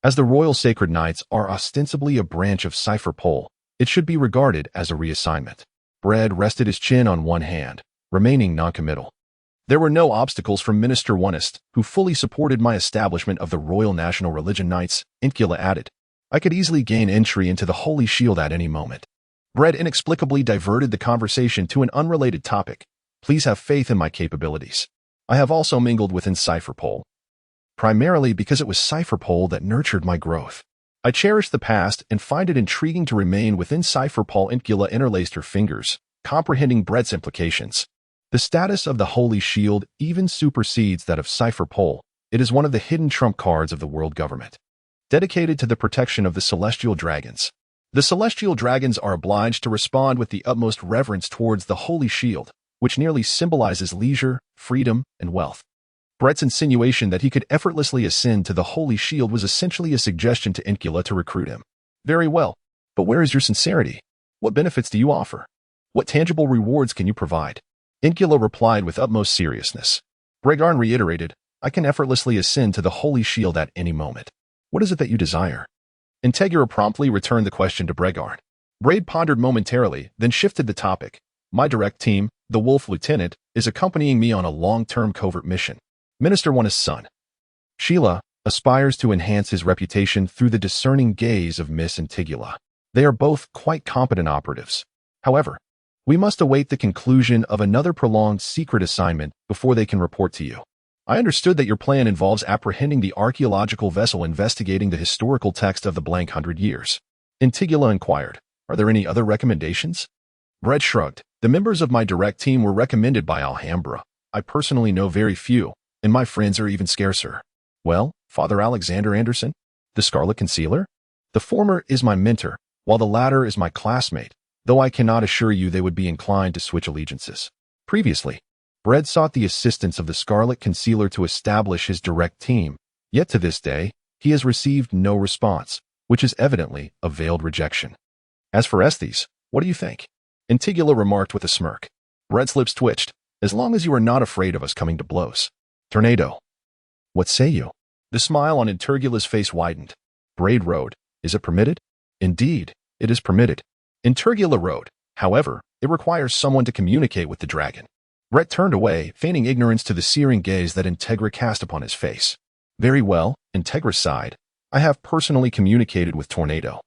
S1: As the Royal Sacred Knights are ostensibly a branch of Cypherpole, it should be regarded as a reassignment. Brad rested his chin on one hand, remaining noncommittal. There were no obstacles from Minister Wonist, who fully supported my establishment of the Royal National Religion Knights, Inkula added. I could easily gain entry into the Holy Shield at any moment. Brad inexplicably diverted the conversation to an unrelated topic. Please have faith in my capabilities. I have also mingled within Cypherpole, primarily because it was Cypherpole that nurtured my growth. I cherish the past and find it intriguing to remain within Cypherpole. Inkula interlaced her fingers, comprehending Brett's implications. The status of the Holy Shield even supersedes that of Cypherpole. It is one of the hidden trump cards of the world government, dedicated to the protection of the celestial dragons. The celestial dragons are obliged to respond with the utmost reverence towards the Holy Shield, which nearly symbolizes leisure, freedom, and wealth. Brett's insinuation that he could effortlessly ascend to the Holy Shield was essentially a suggestion to Inkula to recruit him. Very well, but where is your sincerity? What benefits do you offer? What tangible rewards can you provide? Inkula replied with utmost seriousness. Bregarn reiterated, I can effortlessly ascend to the Holy Shield at any moment. What is it that you desire? Integra promptly returned the question to Bregarn. Braid pondered momentarily, then shifted the topic. My direct team, the Wolf Lieutenant, is accompanying me on a long-term covert mission. Minister Wano's son, Sheila, aspires to enhance his reputation through the discerning gaze of Miss Antigula. They are both quite competent operatives. However, we must await the conclusion of another prolonged secret assignment before they can report to you. I understood that your plan involves apprehending the archaeological vessel investigating the historical text of the blank 100 years. Antigula inquired, are there any other recommendations? Brett shrugged. The members of my direct team were recommended by Alhambra. I personally know very few, and my friends are even scarcer. Well, Father Alexander Anderson, the Scarlet Concealer? The former is my mentor, while the latter is my classmate, though I cannot assure you they would be inclined to switch allegiances. Previously, Brett sought the assistance of the Scarlet Concealer to establish his direct team, yet to this day, he has received no response, which is evidently a veiled rejection. As for Estes, what do you think? Antigula remarked with a smirk. Brett's lips twitched. As long as you are not afraid of us coming to blows. Tornado. What say you? The smile on Antigula's face widened. Braid rode. Is it permitted? Indeed, it is permitted. Antigula rode. However, it requires someone to communicate with the dragon. Brett turned away, feigning ignorance to the searing gaze that Integra cast upon his face. Very well, Integra sighed. I have personally communicated with Tornado.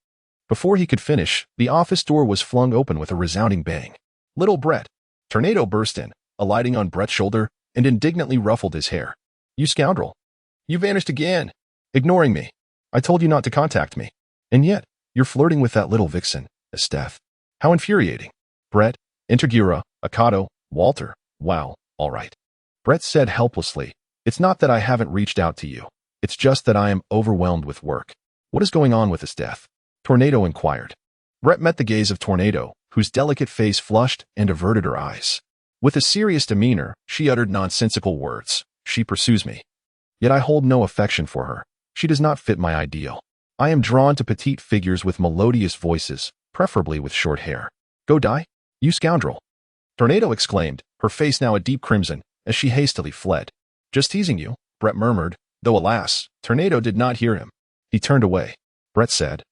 S1: Before he could finish, the office door was flung open with a resounding bang. Little Brett. Tornado burst in, alighting on Brett's shoulder, and indignantly ruffled his hair. You scoundrel. You vanished again. Ignoring me. I told you not to contact me. And yet, you're flirting with that little vixen, Esteth. How infuriating. Brett, Integra, Akato, Walter. Wow, all right. Brett said helplessly, it's not that I haven't reached out to you. It's just that I am overwhelmed with work. What is going on with Esteth? Tornado inquired. Brett met the gaze of Tornado, whose delicate face flushed and averted her eyes. With a serious demeanor, she uttered nonsensical words. She pursues me. Yet I hold no affection for her. She does not fit my ideal. I am drawn to petite figures with melodious voices, preferably with short hair. Go die, you scoundrel. Tornado exclaimed, her face now a deep crimson, as she hastily fled. Just teasing you, Brett murmured, though alas, Tornado did not hear him. He turned away. Brett said,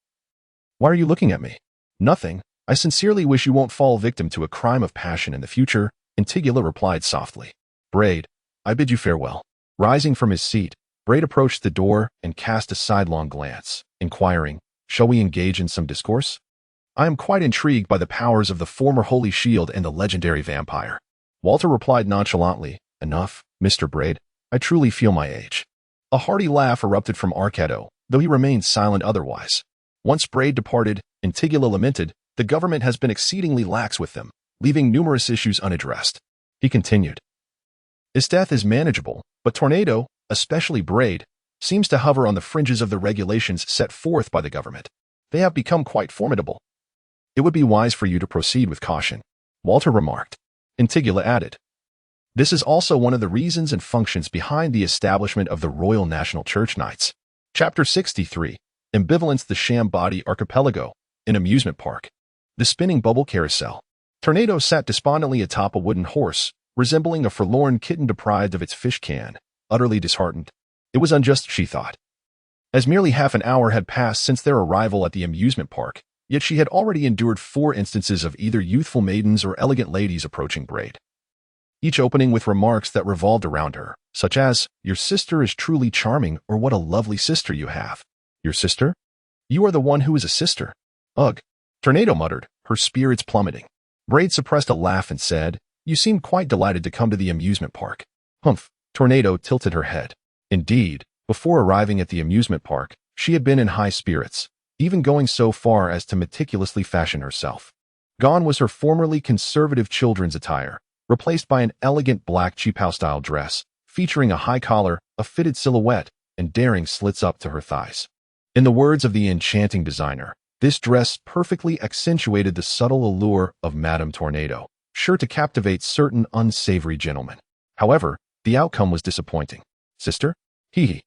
S1: Why are you looking at me? Nothing. I sincerely wish you won't fall victim to a crime of passion in the future, Antigula replied softly. Braid, I bid you farewell. Rising from his seat, Braid approached the door and cast a sidelong glance, inquiring, Shall we engage in some discourse? I am quite intrigued by the powers of the former Holy Shield and the legendary vampire. Walter replied nonchalantly, Enough, Mr. Braid. I truly feel my age. A hearty laugh erupted from Arcado, though he remained silent otherwise. Once Braid departed, Antigula lamented, the government has been exceedingly lax with them, leaving numerous issues unaddressed. He continued. His death is manageable, but Tornado, especially Braid, seems to hover on the fringes of the regulations set forth by the government. They have become quite formidable. It would be wise for you to proceed with caution, Walter remarked. Antigula added. This is also one of the reasons and functions behind the establishment of the Royal National Church Knights. Chapter 63. Ambivalence. The Sham Body Archipelago, an amusement park. The spinning bubble carousel. Tornado sat despondently atop a wooden horse, resembling a forlorn kitten deprived of its fish can, utterly disheartened. It was unjust, she thought. As merely half an hour had passed since their arrival at the amusement park, yet she had already endured 4 instances of either youthful maidens or elegant ladies approaching Braid, each opening with remarks that revolved around her, such as, Your sister is truly charming, or what a lovely sister you have. Your sister? You are the one who is a sister. Ugh. Tornado muttered, her spirits plummeting. Braid suppressed a laugh and said, You seem quite delighted to come to the amusement park. Humph, Tornado tilted her head. Indeed, before arriving at the amusement park, she had been in high spirits, even going so far as to meticulously fashion herself. Gone was her formerly conservative children's attire, replaced by an elegant black cheaphouse-style dress, featuring a high collar, a fitted silhouette, and daring slits up to her thighs. In the words of the enchanting designer, this dress perfectly accentuated the subtle allure of Madame Tornado, sure to captivate certain unsavory gentlemen. However, the outcome was disappointing. Sister? Hee.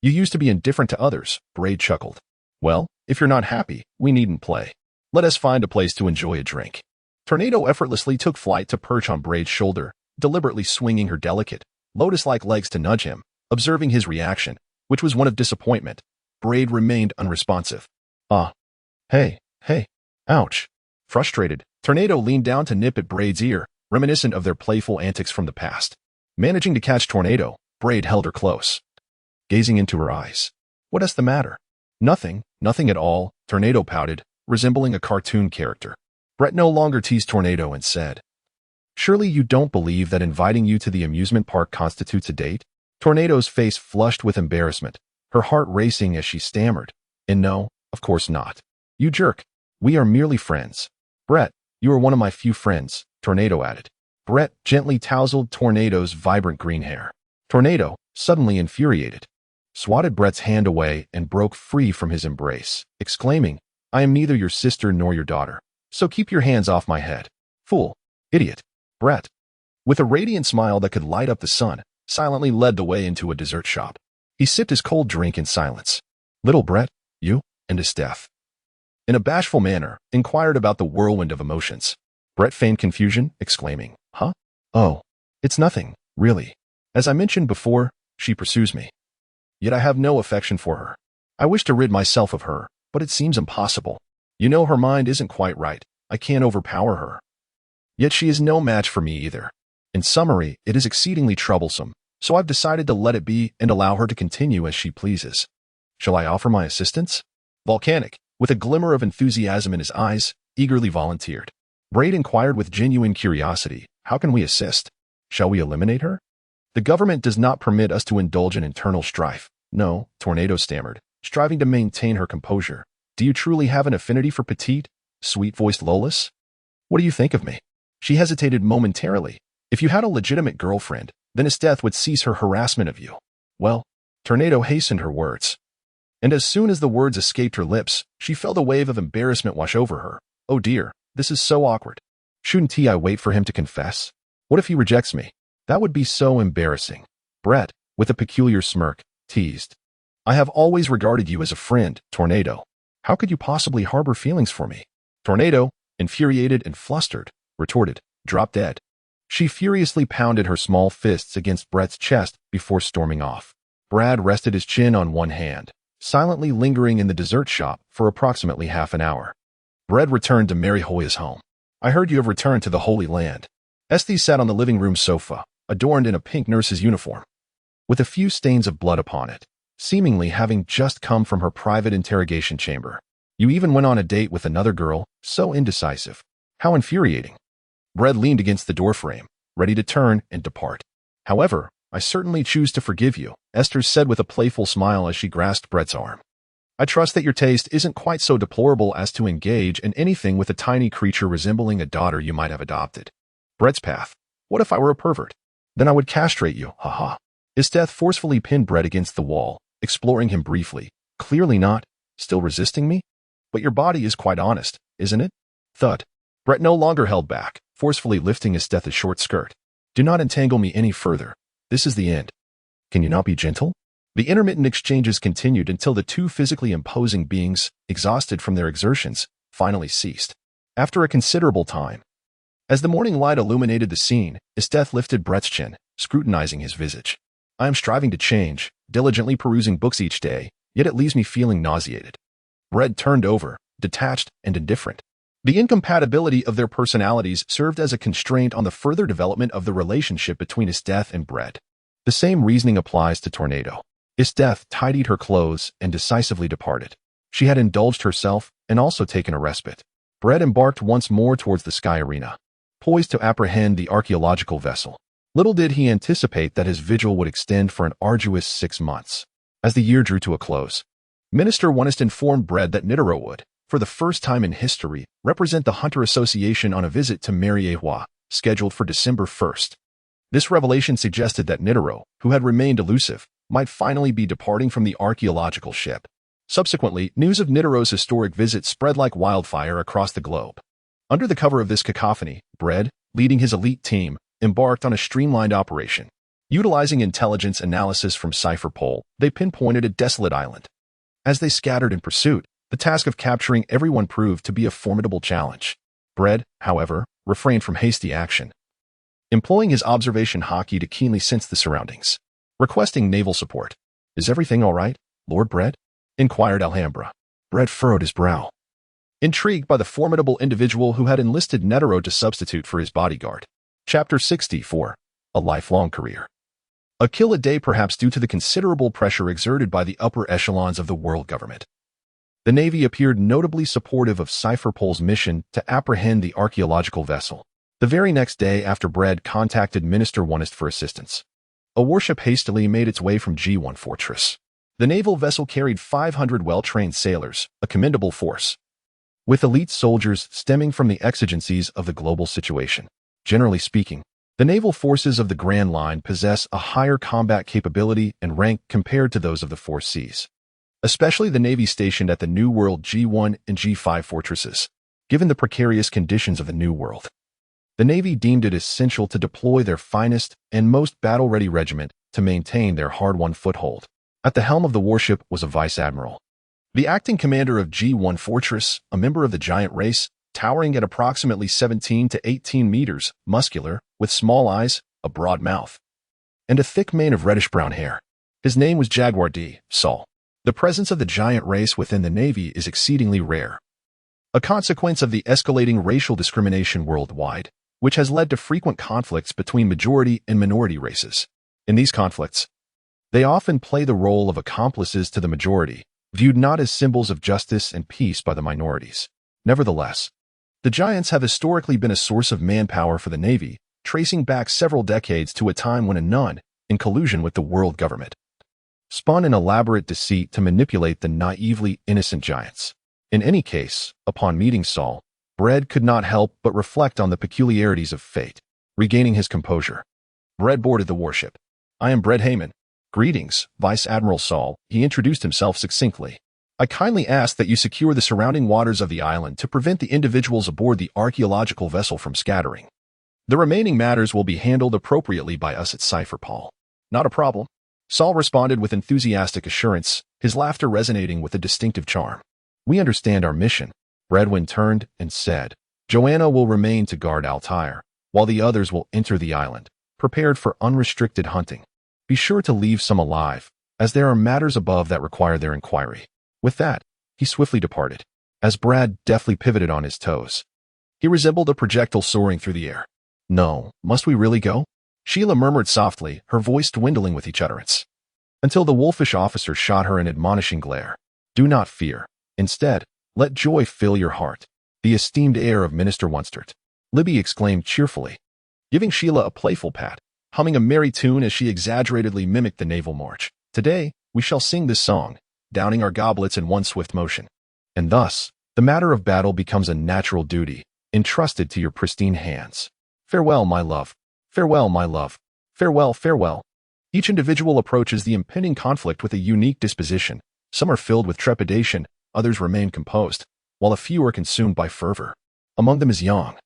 S1: You used to be indifferent to others, Braid chuckled. Well, if you're not happy, we needn't play. Let us find a place to enjoy a drink. Tornado effortlessly took flight to perch on Braid's shoulder, deliberately swinging her delicate, lotus-like legs to nudge him. Observing his reaction, which was one of disappointment, Braid remained unresponsive. Hey, ouch. Frustrated, Tornado leaned down to nip at Braid's ear, reminiscent of their playful antics from the past. Managing to catch Tornado, Braid held her close, gazing into her eyes. What's the matter? Nothing at all, Tornado pouted, resembling a cartoon character. Brett no longer teased Tornado and said, Surely you don't believe that inviting you to the amusement park constitutes a date? Tornado's face flushed with embarrassment, her heart racing as she stammered. And no, of course not. You jerk. We are merely friends. Brett, you are one of my few friends, Tornado added. Brett gently tousled Tornado's vibrant green hair. Tornado, suddenly infuriated, swatted Brett's hand away and broke free from his embrace, exclaiming, I am neither your sister nor your daughter, so keep your hands off my head. Fool. Idiot. Brett, with a radiant smile that could light up the sun, silently led the way into a dessert shop. He sipped his cold drink in silence. Little Brett, you, and his death. In a bashful manner, inquired about the whirlwind of emotions. Brett feigned confusion, exclaiming, Huh? Oh, it's nothing, really. As I mentioned before, she pursues me. Yet I have no affection for her. I wish to rid myself of her, but it seems impossible. You know her mind isn't quite right. I can't overpower her. Yet she is no match for me either. In summary, it is exceedingly troublesome, so I've decided to let it be and allow her to continue as she pleases. Shall I offer my assistance? Volcanic, with a glimmer of enthusiasm in his eyes, eagerly volunteered. Braid inquired with genuine curiosity, How can we assist? Shall we eliminate her? The government does not permit us to indulge in internal strife. No, Tornado stammered, striving to maintain her composure. Do you truly have an affinity for petite, sweet-voiced Lolas? What do you think of me? She hesitated momentarily. If you had a legitimate girlfriend, then Esteth would cease her harassment of you. Well, Tornado hastened her words. And as soon as the words escaped her lips, she felt a wave of embarrassment wash over her. Oh dear, this is so awkward. Shouldn't I wait for him to confess? What if he rejects me? That would be so embarrassing. Brett, with a peculiar smirk, teased. I have always regarded you as a friend, Tornado. How could you possibly harbor feelings for me? Tornado, infuriated and flustered, retorted, drop dead. She furiously pounded her small fists against Brett's chest before storming off. Brad rested his chin on one hand, silently lingering in the dessert shop for approximately half an hour. Brett returned to Mary Hoya's home. I heard you have returned to the Holy Land. Estes sat on the living room sofa, adorned in a pink nurse's uniform, with a few stains of blood upon it, seemingly having just come from her private interrogation chamber. You even went on a date with another girl, so indecisive. How infuriating. Brett leaned against the doorframe, ready to turn and depart. However, I certainly choose to forgive you, Esther said with a playful smile as she grasped Brett's arm. I trust that your taste isn't quite so deplorable as to engage in anything with a tiny creature resembling a daughter you might have adopted. Brett's path. What if I were a pervert? Then I would castrate you, haha. Esteth forcefully pinned Brett against the wall, exploring him briefly. Clearly not. Still resisting me? But your body is quite honest, isn't it? Thud. Brett no longer held back, forcefully lifting Esteth's short skirt. Do not entangle me any further. This is the end. Can you not be gentle? The intermittent exchanges continued until the two physically imposing beings, exhausted from their exertions, finally ceased. After a considerable time, as the morning light illuminated the scene, Esteth lifted Brett's chin, scrutinizing his visage. I am striving to change, diligently perusing books each day, yet it leaves me feeling nauseated. Brett turned over, detached and indifferent. The incompatibility of their personalities served as a constraint on the further development of the relationship between Esteth and Brett. The same reasoning applies to Tornado. Esteth tidied her clothes and decisively departed. She had indulged herself and also taken a respite. Brett embarked once more towards the Sky Arena. poised to apprehend the archaeological vessel. Little did he anticipate that his vigil would extend for an arduous 6 months. As the year drew to a close, Minister Wano informed Bread that Nitaro would, for the first time in history, represent the Hunter Association on a visit to Mariewa, scheduled for December 1st. This revelation suggested that Nitaro, who had remained elusive, might finally be departing from the archaeological ship. Subsequently, news of Nitaro's historic visit spread like wildfire across the globe. Under the cover of this cacophony, Bread, leading his elite team, embarked on a streamlined operation. Utilizing intelligence analysis from Cypherpole, they pinpointed a desolate island. As they scattered in pursuit, the task of capturing everyone proved to be a formidable challenge. Bread, however, refrained from hasty action, employing his observation hockey to keenly sense the surroundings. Requesting naval support. "Is everything all right, Lord Bread?" inquired Alhambra. Bread furrowed his brow, intrigued by the formidable individual who had enlisted Netero to substitute for his bodyguard. Chapter 64. A Lifelong Career. A kill a day, perhaps due to the considerable pressure exerted by the upper echelons of the world government. The Navy appeared notably supportive of Cypherpole's mission to apprehend the archaeological vessel. The very next day after Bread contacted Minister Wano for assistance, a warship hastily made its way from G1 Fortress. The naval vessel carried 500 well-trained sailors, a commendable force, with elite soldiers stemming from the exigencies of the global situation. Generally speaking, the naval forces of the Grand Line possess a higher combat capability and rank compared to those of the Four Seas, especially the Navy stationed at the New World G1 and G5 fortresses. Given the precarious conditions of the New World, the Navy deemed it essential to deploy their finest and most battle-ready regiment to maintain their hard-won foothold. At the helm of the warship was a vice admiral, the acting commander of G1 Fortress, a member of the giant race, towering at approximately 17 to 18 meters, muscular, with small eyes, a broad mouth, and a thick mane of reddish-brown hair. His name was Jaguar-D. Saul. The presence of the giant race within the Navy is exceedingly rare, a consequence of the escalating racial discrimination worldwide, which has led to frequent conflicts between majority and minority races. In these conflicts, they often play the role of accomplices to the majority, viewed not as symbols of justice and peace by the minorities. Nevertheless, the giants have historically been a source of manpower for the Navy, tracing back several decades to a time when a nun, in collusion with the world government, spun an elaborate deceit to manipulate the naively innocent giants. In any case, upon meeting Saul, Bread could not help but reflect on the peculiarities of fate. Regaining his composure, Bread boarded the warship. "I am Bread Heyman." "Greetings, Vice Admiral Saul," he introduced himself succinctly. "I kindly ask that you secure the surrounding waters of the island to prevent the individuals aboard the archaeological vessel from scattering. The remaining matters will be handled appropriately by us at Cypherpole." "Not a problem," Saul responded with enthusiastic assurance, his laughter resonating with a distinctive charm. "We understand our mission." Breadwin turned and said, "Joanna will remain to guard Altair, while the others will enter the island, prepared for unrestricted hunting. Be sure to leave some alive, as there are matters above that require their inquiry." With that, he swiftly departed. As Brad deftly pivoted on his toes, he resembled a projectile soaring through the air. "No, must we really go?" Sheila murmured softly, her voice dwindling with each utterance, until the wolfish officer shot her an admonishing glare. "Do not fear. Instead, let joy fill your heart." "The esteemed heir of Minister Wunstert," Libby exclaimed cheerfully, giving Sheila a playful pat, humming a merry tune as she exaggeratedly mimicked the naval march. "Today, we shall sing this song, downing our goblets in one swift motion. And thus, the matter of battle becomes a natural duty, entrusted to your pristine hands. Farewell, my love. Farewell, my love. Farewell, farewell." Each individual approaches the impending conflict with a unique disposition. Some are filled with trepidation, others remain composed, while a few are consumed by fervor. Among them is Yang,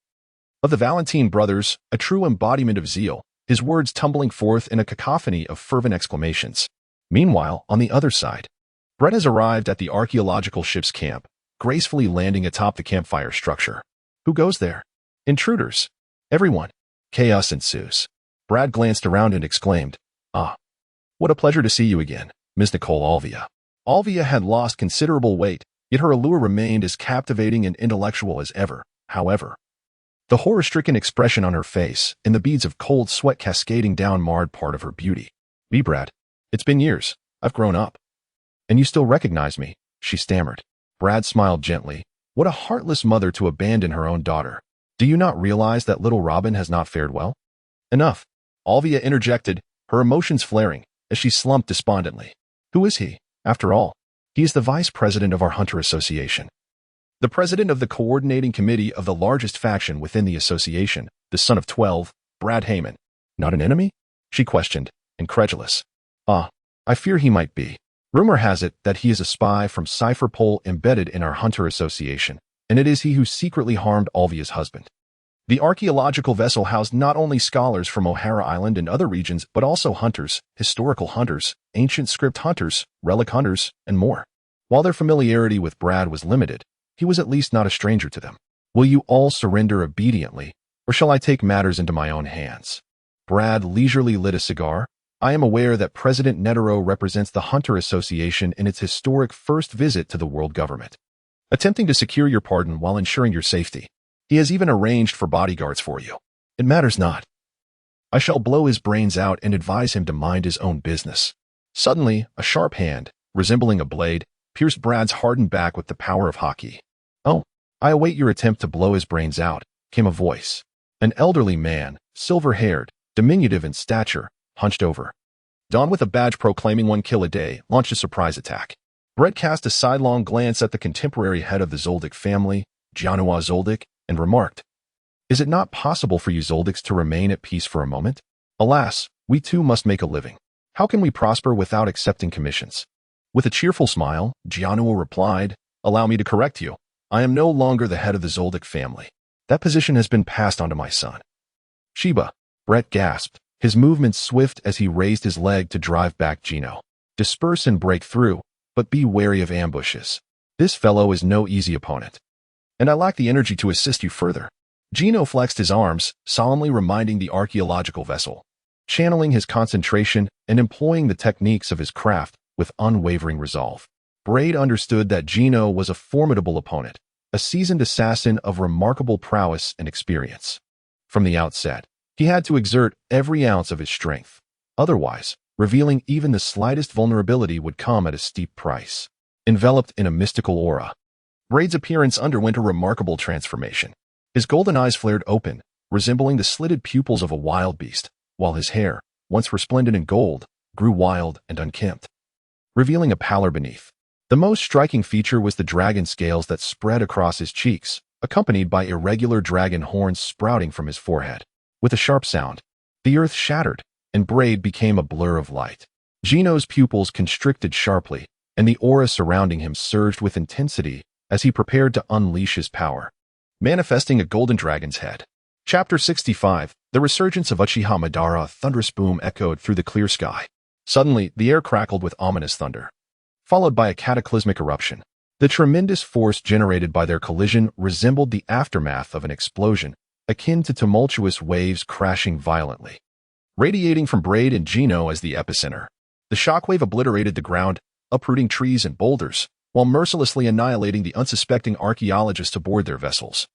S1: of the Valentine brothers, a true embodiment of zeal, his words tumbling forth in a cacophony of fervent exclamations. Meanwhile, on the other side, Brett has arrived at the archaeological ship's camp, gracefully landing atop the campfire structure. Who goes there? Intruders. Everyone. Chaos ensues. Brad glanced around and exclaimed, "Ah, what a pleasure to see you again, Miss Nicole Alvia." Alvia had lost considerable weight, yet her allure remained as captivating and intellectual as ever. However, the horror-stricken expression on her face and the beads of cold sweat cascading down marred part of her beauty. "Brad, it's been years. I've grown up." "And you still recognize me," she stammered. Brad smiled gently. What a heartless mother to abandon her own daughter. Do you not realize that little Robin has not fared well? Enough. Alvia interjected, her emotions flaring, as she slumped despondently. Who is he, after all? He is the vice president of our Hunter Association. The president of the coordinating committee of the largest faction within the association, the son of 12, Brad Heyman. Not an enemy? She questioned, incredulous. I fear he might be. Rumor has it that he is a spy from Cypherpole embedded in our Hunter Association, and it is he who secretly harmed Alvia's husband. The archaeological vessel housed not only scholars from O'Hara Island and other regions, but also hunters, historical hunters, ancient script hunters, relic hunters, and more. While their familiarity with Brad was limited, he was at least not a stranger to them. Will you all surrender obediently, or shall I take matters into my own hands? Brad leisurely lit a cigar. I am aware that President Netero represents the Hunter Association in its historic first visit to the world government, attempting to secure your pardon while ensuring your safety. He has even arranged for bodyguards for you. It matters not. I shall blow his brains out and advise him to mind his own business. Suddenly, a sharp hand, resembling a blade, pierced Brad's hardened back with the power of hockey. Oh, I await your attempt to blow his brains out, came a voice. An elderly man, silver-haired, diminutive in stature, hunched over. Dawn, with a badge proclaiming 1 kill a day, launched a surprise attack. Brett cast a sidelong glance at the contemporary head of the Zoldyck family, Gianoa Zoldyck, and remarked, "Is it not possible for you Zoldicks to remain at peace for a moment? Alas, we too must make a living. How can we prosper without accepting commissions?" With a cheerful smile, Gianoa replied, "Allow me to correct you. I am no longer the head of the Zoldyck family. That position has been passed on to my son." Sheba, Brett gasped, his movements swift as he raised his leg to drive back Gino. Disperse and break through, but be wary of ambushes. This fellow is no easy opponent. And I lack the energy to assist you further. Gino flexed his arms, solemnly reminding the archaeological vessel, channeling his concentration and employing the techniques of his craft with unwavering resolve. Braid understood that Gino was a formidable opponent, a seasoned assassin of remarkable prowess and experience. From the outset, he had to exert every ounce of his strength. Otherwise, revealing even the slightest vulnerability would come at a steep price. Enveloped in a mystical aura, Braid's appearance underwent a remarkable transformation. His golden eyes flared open, resembling the slitted pupils of a wild beast, while his hair, once resplendent in gold, grew wild and unkempt, revealing a pallor beneath. The most striking feature was the dragon scales that spread across his cheeks, accompanied by irregular dragon horns sprouting from his forehead. With a sharp sound, the earth shattered, and Braid became a blur of light. Gino's pupils constricted sharply, and the aura surrounding him surged with intensity as he prepared to unleash his power, manifesting a golden dragon's head. Chapter 65, The Resurgence of Uchiha Madara. A thunderous boom echoed through the clear sky. Suddenly, the air crackled with ominous thunder, followed by a cataclysmic eruption. The tremendous force generated by their collision resembled the aftermath of an explosion, akin to tumultuous waves crashing violently. Radiating from Braid and Gino as the epicenter, the shockwave obliterated the ground, uprooting trees and boulders, while mercilessly annihilating the unsuspecting archaeologists aboard their vessels,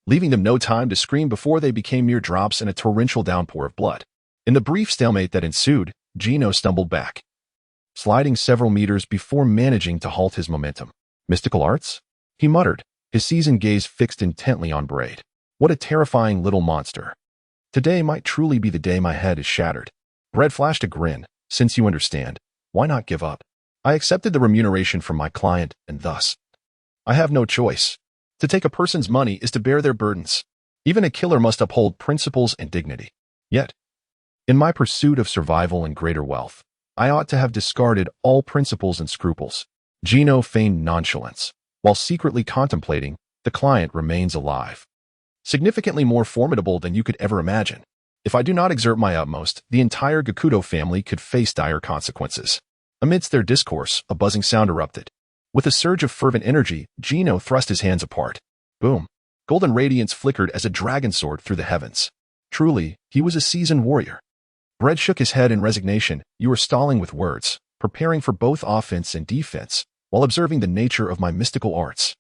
S1: leaving them no time to scream before they became mere drops in a torrential downpour of blood. In the brief stalemate that ensued, Gino stumbled back, sliding several meters before managing to halt his momentum. "Mystical arts?" he muttered, his seasoned gaze fixed intently on Braid. "What a terrifying little monster. Today might truly be the day my head is shattered." Braid flashed a grin. "Since you understand, why not give up? I accepted the remuneration from my client, and thus, I have no choice. To take a person's money is to bear their burdens. Even a killer must uphold principles and dignity. Yet, in my pursuit of survival and greater wealth, I ought to have discarded all principles and scruples." Gino feigned nonchalance, while secretly contemplating, the client remains alive, significantly more formidable than you could ever imagine. If I do not exert my utmost, the entire Gakudo family could face dire consequences. Amidst their discourse, a buzzing sound erupted. With a surge of fervent energy, Gino thrust his hands apart. Boom! Golden radiance flickered as a dragon soared through the heavens. Truly, he was a seasoned warrior. Brett shook his head in resignation. "You are stalling with words, preparing for both offense and defense, while observing the nature of my mystical arts.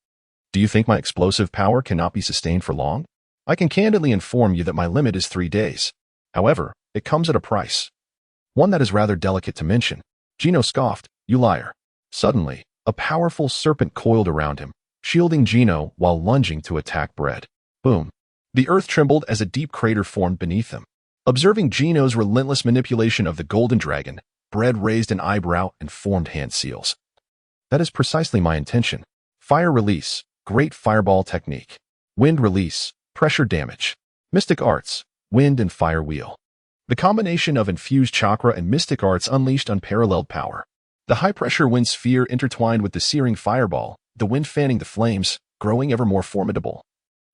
S1: Do you think my explosive power cannot be sustained for long? I can candidly inform you that my limit is 3 days. However, it comes at a price. One that is rather delicate to mention." Gino scoffed. "You liar." Suddenly, a powerful serpent coiled around him, shielding Gino while lunging to attack Brett. Boom! The earth trembled as a deep crater formed beneath them. Observing Gino's relentless manipulation of the golden dragon, Bread raised an eyebrow and formed hand seals. That is precisely my intention. Fire release, great fireball technique. Wind release, pressure damage. Mystic arts, wind and fire wheel. The combination of infused chakra and mystic arts unleashed unparalleled power. The high-pressure wind sphere intertwined with the searing fireball, the wind fanning the flames, growing ever more formidable.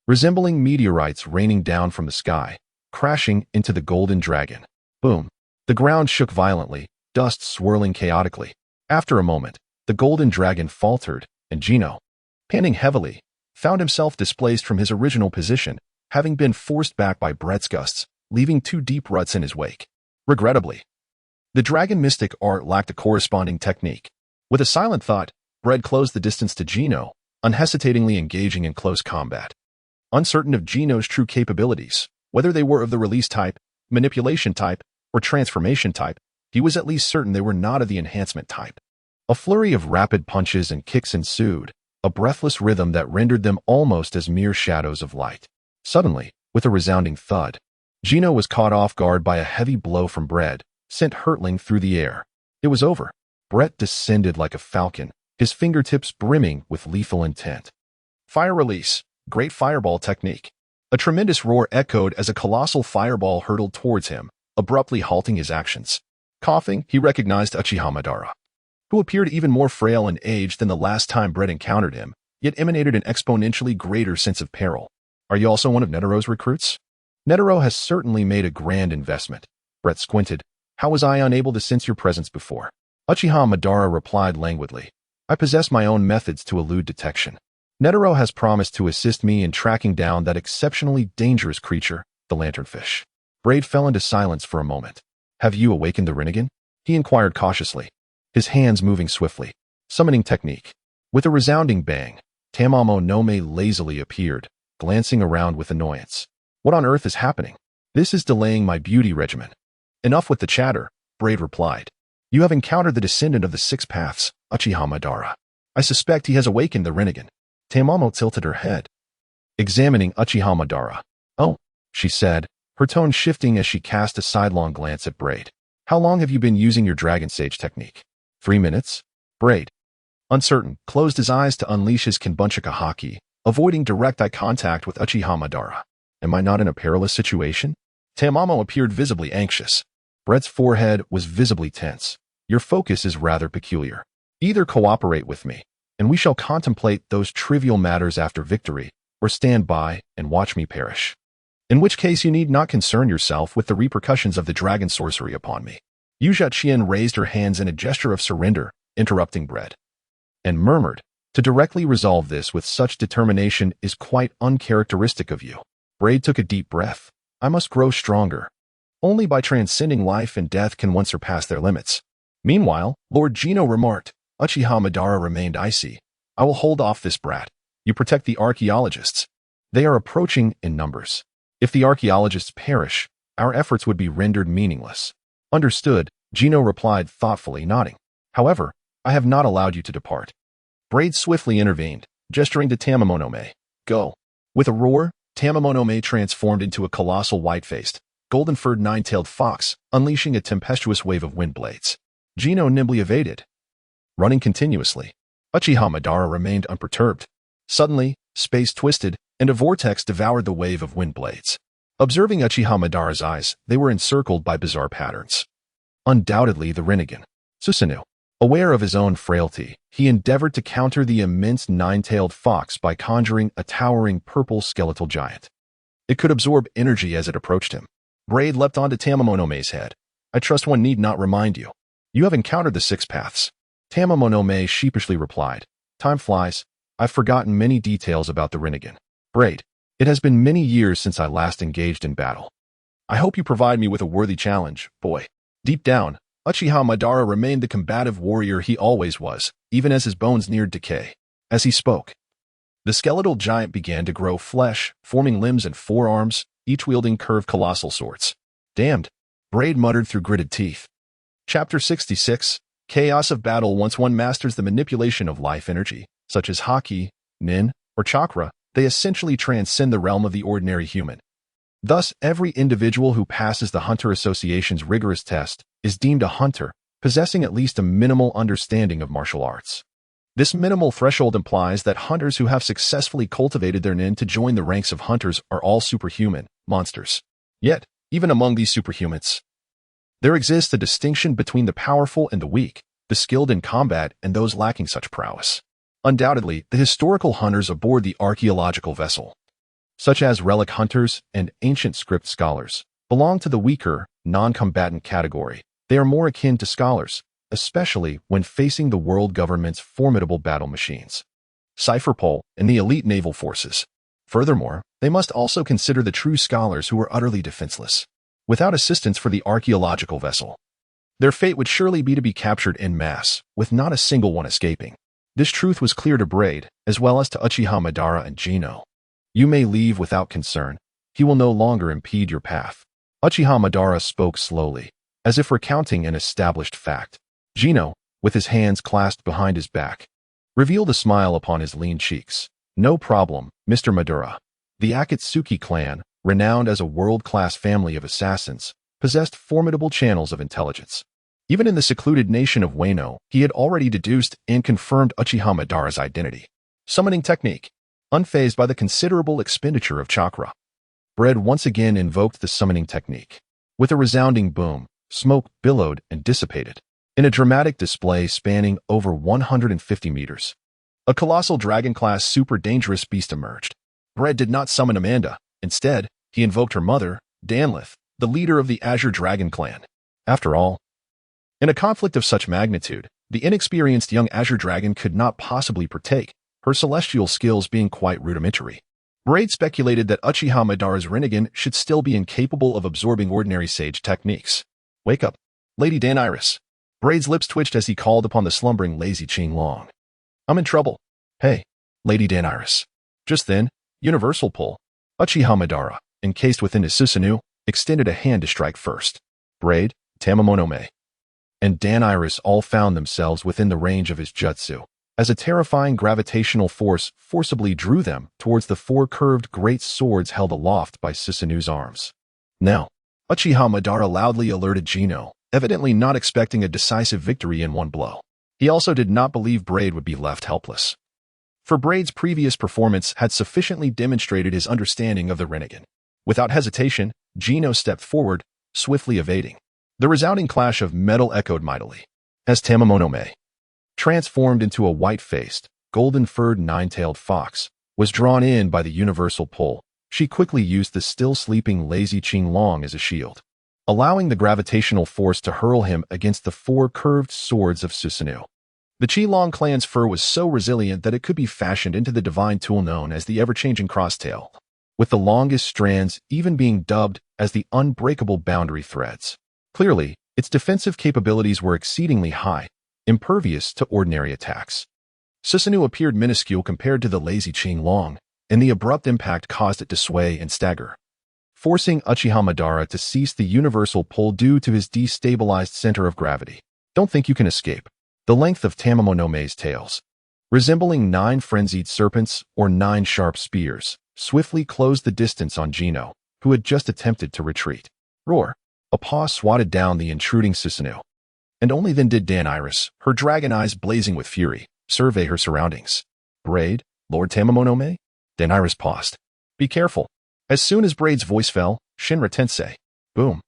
S1: Resembling meteorites raining down from the sky, crashing into the golden dragon. Boom. The ground shook violently, dust swirling chaotically. After a moment, the golden dragon faltered, and Gino, panting heavily, found himself displaced from his original position, having been forced back by Brett's gusts, leaving 2 deep ruts in his wake. Regrettably, the dragon mystic art lacked a corresponding technique. With a silent thought, Brett closed the distance to Gino, unhesitatingly engaging in close combat. Uncertain of Gino's true capabilities, whether they were of the release type, manipulation type, or transformation type, he was at least certain they were not of the enhancement type. A flurry of rapid punches and kicks ensued, a breathless rhythm that rendered them almost as mere shadows of light. Suddenly, with a resounding thud, Gino was caught off guard by a heavy blow from Brett, sent hurtling through the air. It was over. Brett descended like a falcon, his fingertips brimming with lethal intent. Fire release, great fireball technique. A tremendous roar echoed as a colossal fireball hurtled towards him, abruptly halting his actions. Coughing, he recognized Uchiha Madara, who appeared even more frail and aged than the last time Brett encountered him, yet emanated an exponentially greater sense of peril. Are you also one of Netaro's recruits? Netaro has certainly made a grand investment. Brett squinted. How was I unable to sense your presence before? Uchiha Madara replied languidly. I possess my own methods to elude detection. Netaro has promised to assist me in tracking down that exceptionally dangerous creature, the lanternfish. Braid fell into silence for a moment. Have you awakened the Rinnegan? He inquired cautiously, his hands moving swiftly. Summoning technique. With a resounding bang, Tamamo no Me lazily appeared, glancing around with annoyance. What on earth is happening? This is delaying my beauty regimen. Enough with the chatter, Braid replied. You have encountered the descendant of the 6 paths, Uchiha Madara. I suspect he has awakened the Rinnegan. Tamamo tilted her head, examining Uchiha Madara. Oh, she said, her tone shifting as she cast a sidelong glance at Braid. How long have you been using your Dragon Sage technique? 3 minutes? Braid, uncertain, closed his eyes to unleash his Kenbunchika haki, avoiding direct eye contact with Uchiha Madara. Am I not in a perilous situation? Tamamo appeared visibly anxious. Brett's forehead was visibly tense. Your focus is rather peculiar. Either cooperate with me, and we shall contemplate those trivial matters after victory, or stand by and watch me perish. In which case you need not concern yourself with the repercussions of the dragon sorcery upon me. Yu Xian raised her hands in a gesture of surrender, interrupting Brett, and murmured, to directly resolve this with such determination is quite uncharacteristic of you. Braid took a deep breath. I must grow stronger. Only by transcending life and death can one surpass their limits. Meanwhile, Lord Gino remarked, Uchiha Madara remained icy. I will hold off this brat. You protect the archaeologists. They are approaching in numbers. If the archaeologists perish, our efforts would be rendered meaningless. Understood, Gino replied thoughtfully, nodding. However, I have not allowed you to depart. Braid swiftly intervened, gesturing to Tamamo no Me. Go. With a roar, Tamamo no Me transformed into a colossal white-faced, golden-furred 9-tailed fox, unleashing a tempestuous wave of wind blades. Gino nimbly evaded, running continuously. Uchiha Madara remained unperturbed. Suddenly, space twisted, and a vortex devoured the wave of wind blades. Observing Uchiha Madara's eyes, they were encircled by bizarre patterns. Undoubtedly the Rinnegan. Susanoo. Aware of his own frailty, he endeavored to counter the immense 9-tailed fox by conjuring a towering purple skeletal giant. It could absorb energy as it approached him. Braid leapt onto Tamamo no Me's head. I trust one need not remind you. You have encountered the 6 paths. Tamamo no Me sheepishly replied. Time flies. I've forgotten many details about the Rinnegan. Braid, it has been many years since I last engaged in battle. I hope you provide me with a worthy challenge, boy. Deep down, Uchiha Madara remained the combative warrior he always was, even as his bones neared decay. As he spoke, the skeletal giant began to grow flesh, forming limbs and forearms, each wielding curved colossal swords. Damned, Braid muttered through gritted teeth. Chapter 66, Chaos of Battle. Once one masters the manipulation of life energy, such as haki, nin, or chakra, They essentially transcend the realm of the ordinary human. Thus, every individual who passes the Hunter Association's rigorous test is deemed a hunter, possessing at least a minimal understanding of martial arts. This minimal threshold implies that hunters who have successfully cultivated their nin to join the ranks of hunters are all superhuman monsters. Yet, even among these superhumans, there exists a distinction between the powerful and the weak, the skilled in combat and those lacking such prowess. Undoubtedly, the historical hunters aboard the archaeological vessel, such as relic hunters and ancient script scholars, belong to the weaker, non-combatant category. They are more akin to scholars, especially when facing the world government's formidable battle machines, Cypherpole, and the elite naval forces. Furthermore, they must also consider the true scholars who are utterly defenseless, without assistance for the archaeological vessel. Their fate would surely be to be captured en masse, with not a single one escaping. This truth was clear to Braid, as well as to Uchiha Madara and Gino. You may leave without concern. He will no longer impede your path. Uchiha Madara spoke slowly, as if recounting an established fact. Gino, with his hands clasped behind his back, revealed a smile upon his lean cheeks. No problem, Mr. Madara. The Akatsuki clan, renowned as a world-class family of assassins, possessed formidable channels of intelligence. Even in the secluded nation of Wano, he had already deduced and confirmed Uchiha Madara's identity. Summoning technique. Unfazed by the considerable expenditure of chakra, Braid once again invoked the summoning technique. With a resounding boom, smoke billowed and dissipated. In a dramatic display spanning over 150 meters, a colossal dragon-class super dangerous beast emerged. Braid did not summon Amanda. Instead, he invoked her mother, Danlith, the leader of the Azure Dragon clan. After all, in a conflict of such magnitude, the inexperienced young Azure Dragon could not possibly partake, her celestial skills being quite rudimentary. Braid speculated that Uchiha Madara's Rinnegan should still be incapable of absorbing ordinary sage techniques. Wake up, Lady Danairis. Braid's lips twitched as he called upon the slumbering lazy Qinglong. I'm in trouble. Hey, Lady Danairis. Just then, Universal Pull. Uchiha Madara, encased within his Susanoo, extended a hand to strike first. Braid, Tamamonome, and Danairis all found themselves within the range of his jutsu, as a terrifying gravitational force forcibly drew them towards the four curved great swords held aloft by Susanoo's arms. Now, Uchiha Madara loudly alerted Gino, evidently not expecting a decisive victory in one blow. He also did not believe Braid would be left helpless, for Braid's previous performance had sufficiently demonstrated his understanding of the Rinnegan. Without hesitation, Gino stepped forward, swiftly evading. The resounding clash of metal echoed mightily, as Tamamonome, transformed into a white-faced, golden-furred nine-tailed fox, was drawn in by the universal pull. She quickly used the still-sleeping lazy Qinglong as a shield, allowing the gravitational force to hurl him against the four curved swords of Susanoo. The Qinglong clan's fur was so resilient that it could be fashioned into the divine tool known as the ever-changing crosstail, with the longest strands even being dubbed as the unbreakable boundary threads. Clearly, its defensive capabilities were exceedingly high, impervious to ordinary attacks. Susanoo appeared minuscule compared to the lazy Qinglong, and the abrupt impact caused it to sway and stagger, forcing Uchiha Madara to cease the universal pull due to his destabilized center of gravity. Don't think you can escape. The length of Tamamonome's tails, resembling 9 frenzied serpents or 9 sharp spears, swiftly closed the distance on Gino, who had just attempted to retreat. Roar! A paw swatted down the intruding Susanoo. And only then did Danairis, her dragon eyes blazing with fury, survey her surroundings. Braid, Lord Tamamonome? Danairis paused. Be careful. As soon as Braid's voice fell, Shinra Tensei. Boom.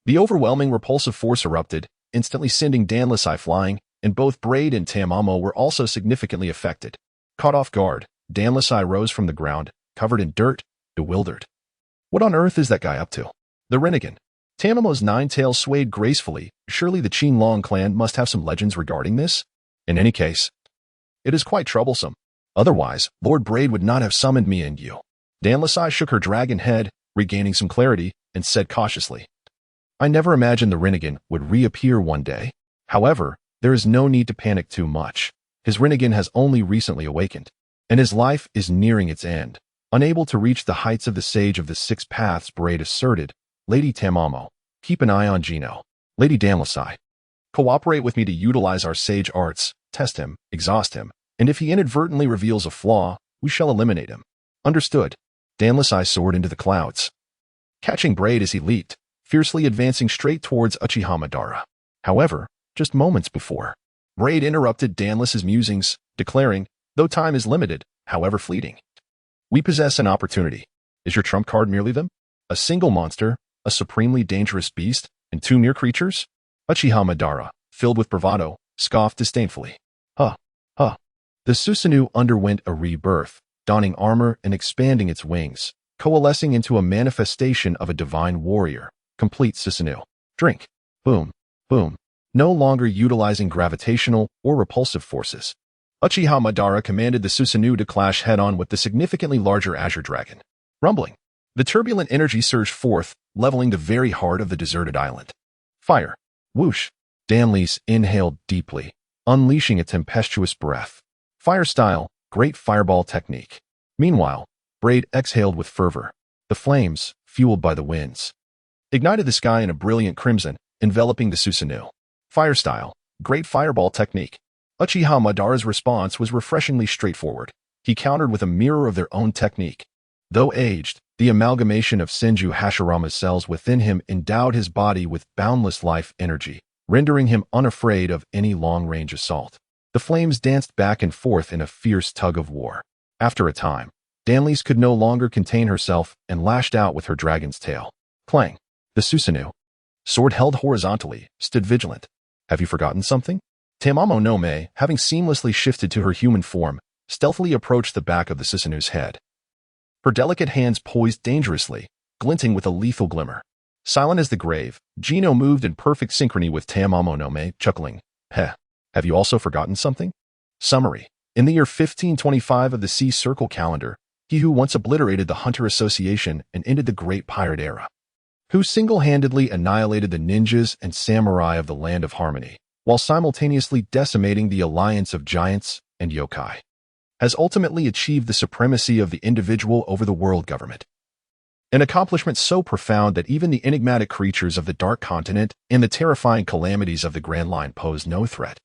S1: The overwhelming repulsive force erupted, instantly sending Danlisai flying, and both Braid and Tamamo were also significantly affected. Caught off guard, Danlisai rose from the ground, covered in dirt, bewildered. What on earth is that guy up to? The Rinnegan. Tamamo's 9 tails swayed gracefully. Surely the Qinglong clan must have some legends regarding this? In any case, it is quite troublesome. Otherwise, Lord Braid would not have summoned me and you. Danlisai shook her dragon head, regaining some clarity, and said cautiously, I never imagined the Rinnegan would reappear one day. However, there is no need to panic too much. His Rinnegan has only recently awakened, and his life is nearing its end. Unable to reach the heights of the Sage of the Six Paths, Braid asserted, Lady Tamamo, keep an eye on Gino. Lady Danlisai, cooperate with me to utilize our sage arts, test him, exhaust him, and if he inadvertently reveals a flaw, we shall eliminate him. Understood. Danless eyes soared into the clouds, catching Braid as he leaped, fiercely advancing straight towards Uchiha Madara. However, just moments before, Braid interrupted Danless's musings, declaring, though time is limited, however fleeting, we possess an opportunity. Is your trump card merely them? A single monster, a supremely dangerous beast, and two mere creatures? Uchiha Madara, filled with bravado, scoffed disdainfully. Huh. The Susanoo underwent a rebirth, donning armor and expanding its wings, coalescing into a manifestation of a divine warrior, complete Susanoo. Drink. Boom. Boom. No longer utilizing gravitational or repulsive forces, Uchiha Madara commanded the Susanoo to clash head-on with the significantly larger Azure Dragon. Rumbling, the turbulent energy surged forth, leveling the very heart of the deserted island. Fire. Whoosh. Danless inhaled deeply, unleashing a tempestuous breath. Fire style, great fireball technique. Meanwhile, Braid exhaled with fervor. The flames, fueled by the winds, ignited the sky in a brilliant crimson, enveloping the Susanoo. Fire style, great fireball technique. Uchiha Madara's response was refreshingly straightforward. He countered with a mirror of their own technique. Though aged, the amalgamation of Senju Hashirama's cells within him endowed his body with boundless life energy, rendering him unafraid of any long-range assault. The flames danced back and forth in a fierce tug-of-war. After a time, Danless could no longer contain herself and lashed out with her dragon's tail. Clang. The Susanoo, sword held horizontally, stood vigilant. Have you forgotten something? Tamamo no Mae, having seamlessly shifted to her human form, stealthily approached the back of the Susanoo's head. Her delicate hands poised dangerously, glinting with a lethal glimmer. Silent as the grave, Gino moved in perfect synchrony with Tamamo no Mae, chuckling. Heh. Have you also forgotten something? Summary. In the year 1525 of the Sea Circle calendar, he who once obliterated the Hunter Association and ended the Great Pirate Era, who single-handedly annihilated the ninjas and samurai of the Land of Harmony, while simultaneously decimating the alliance of giants and yokai, has ultimately achieved the supremacy of the individual over the world government. An accomplishment so profound that even the enigmatic creatures of the Dark Continent and the terrifying calamities of the Grand Line pose no threat.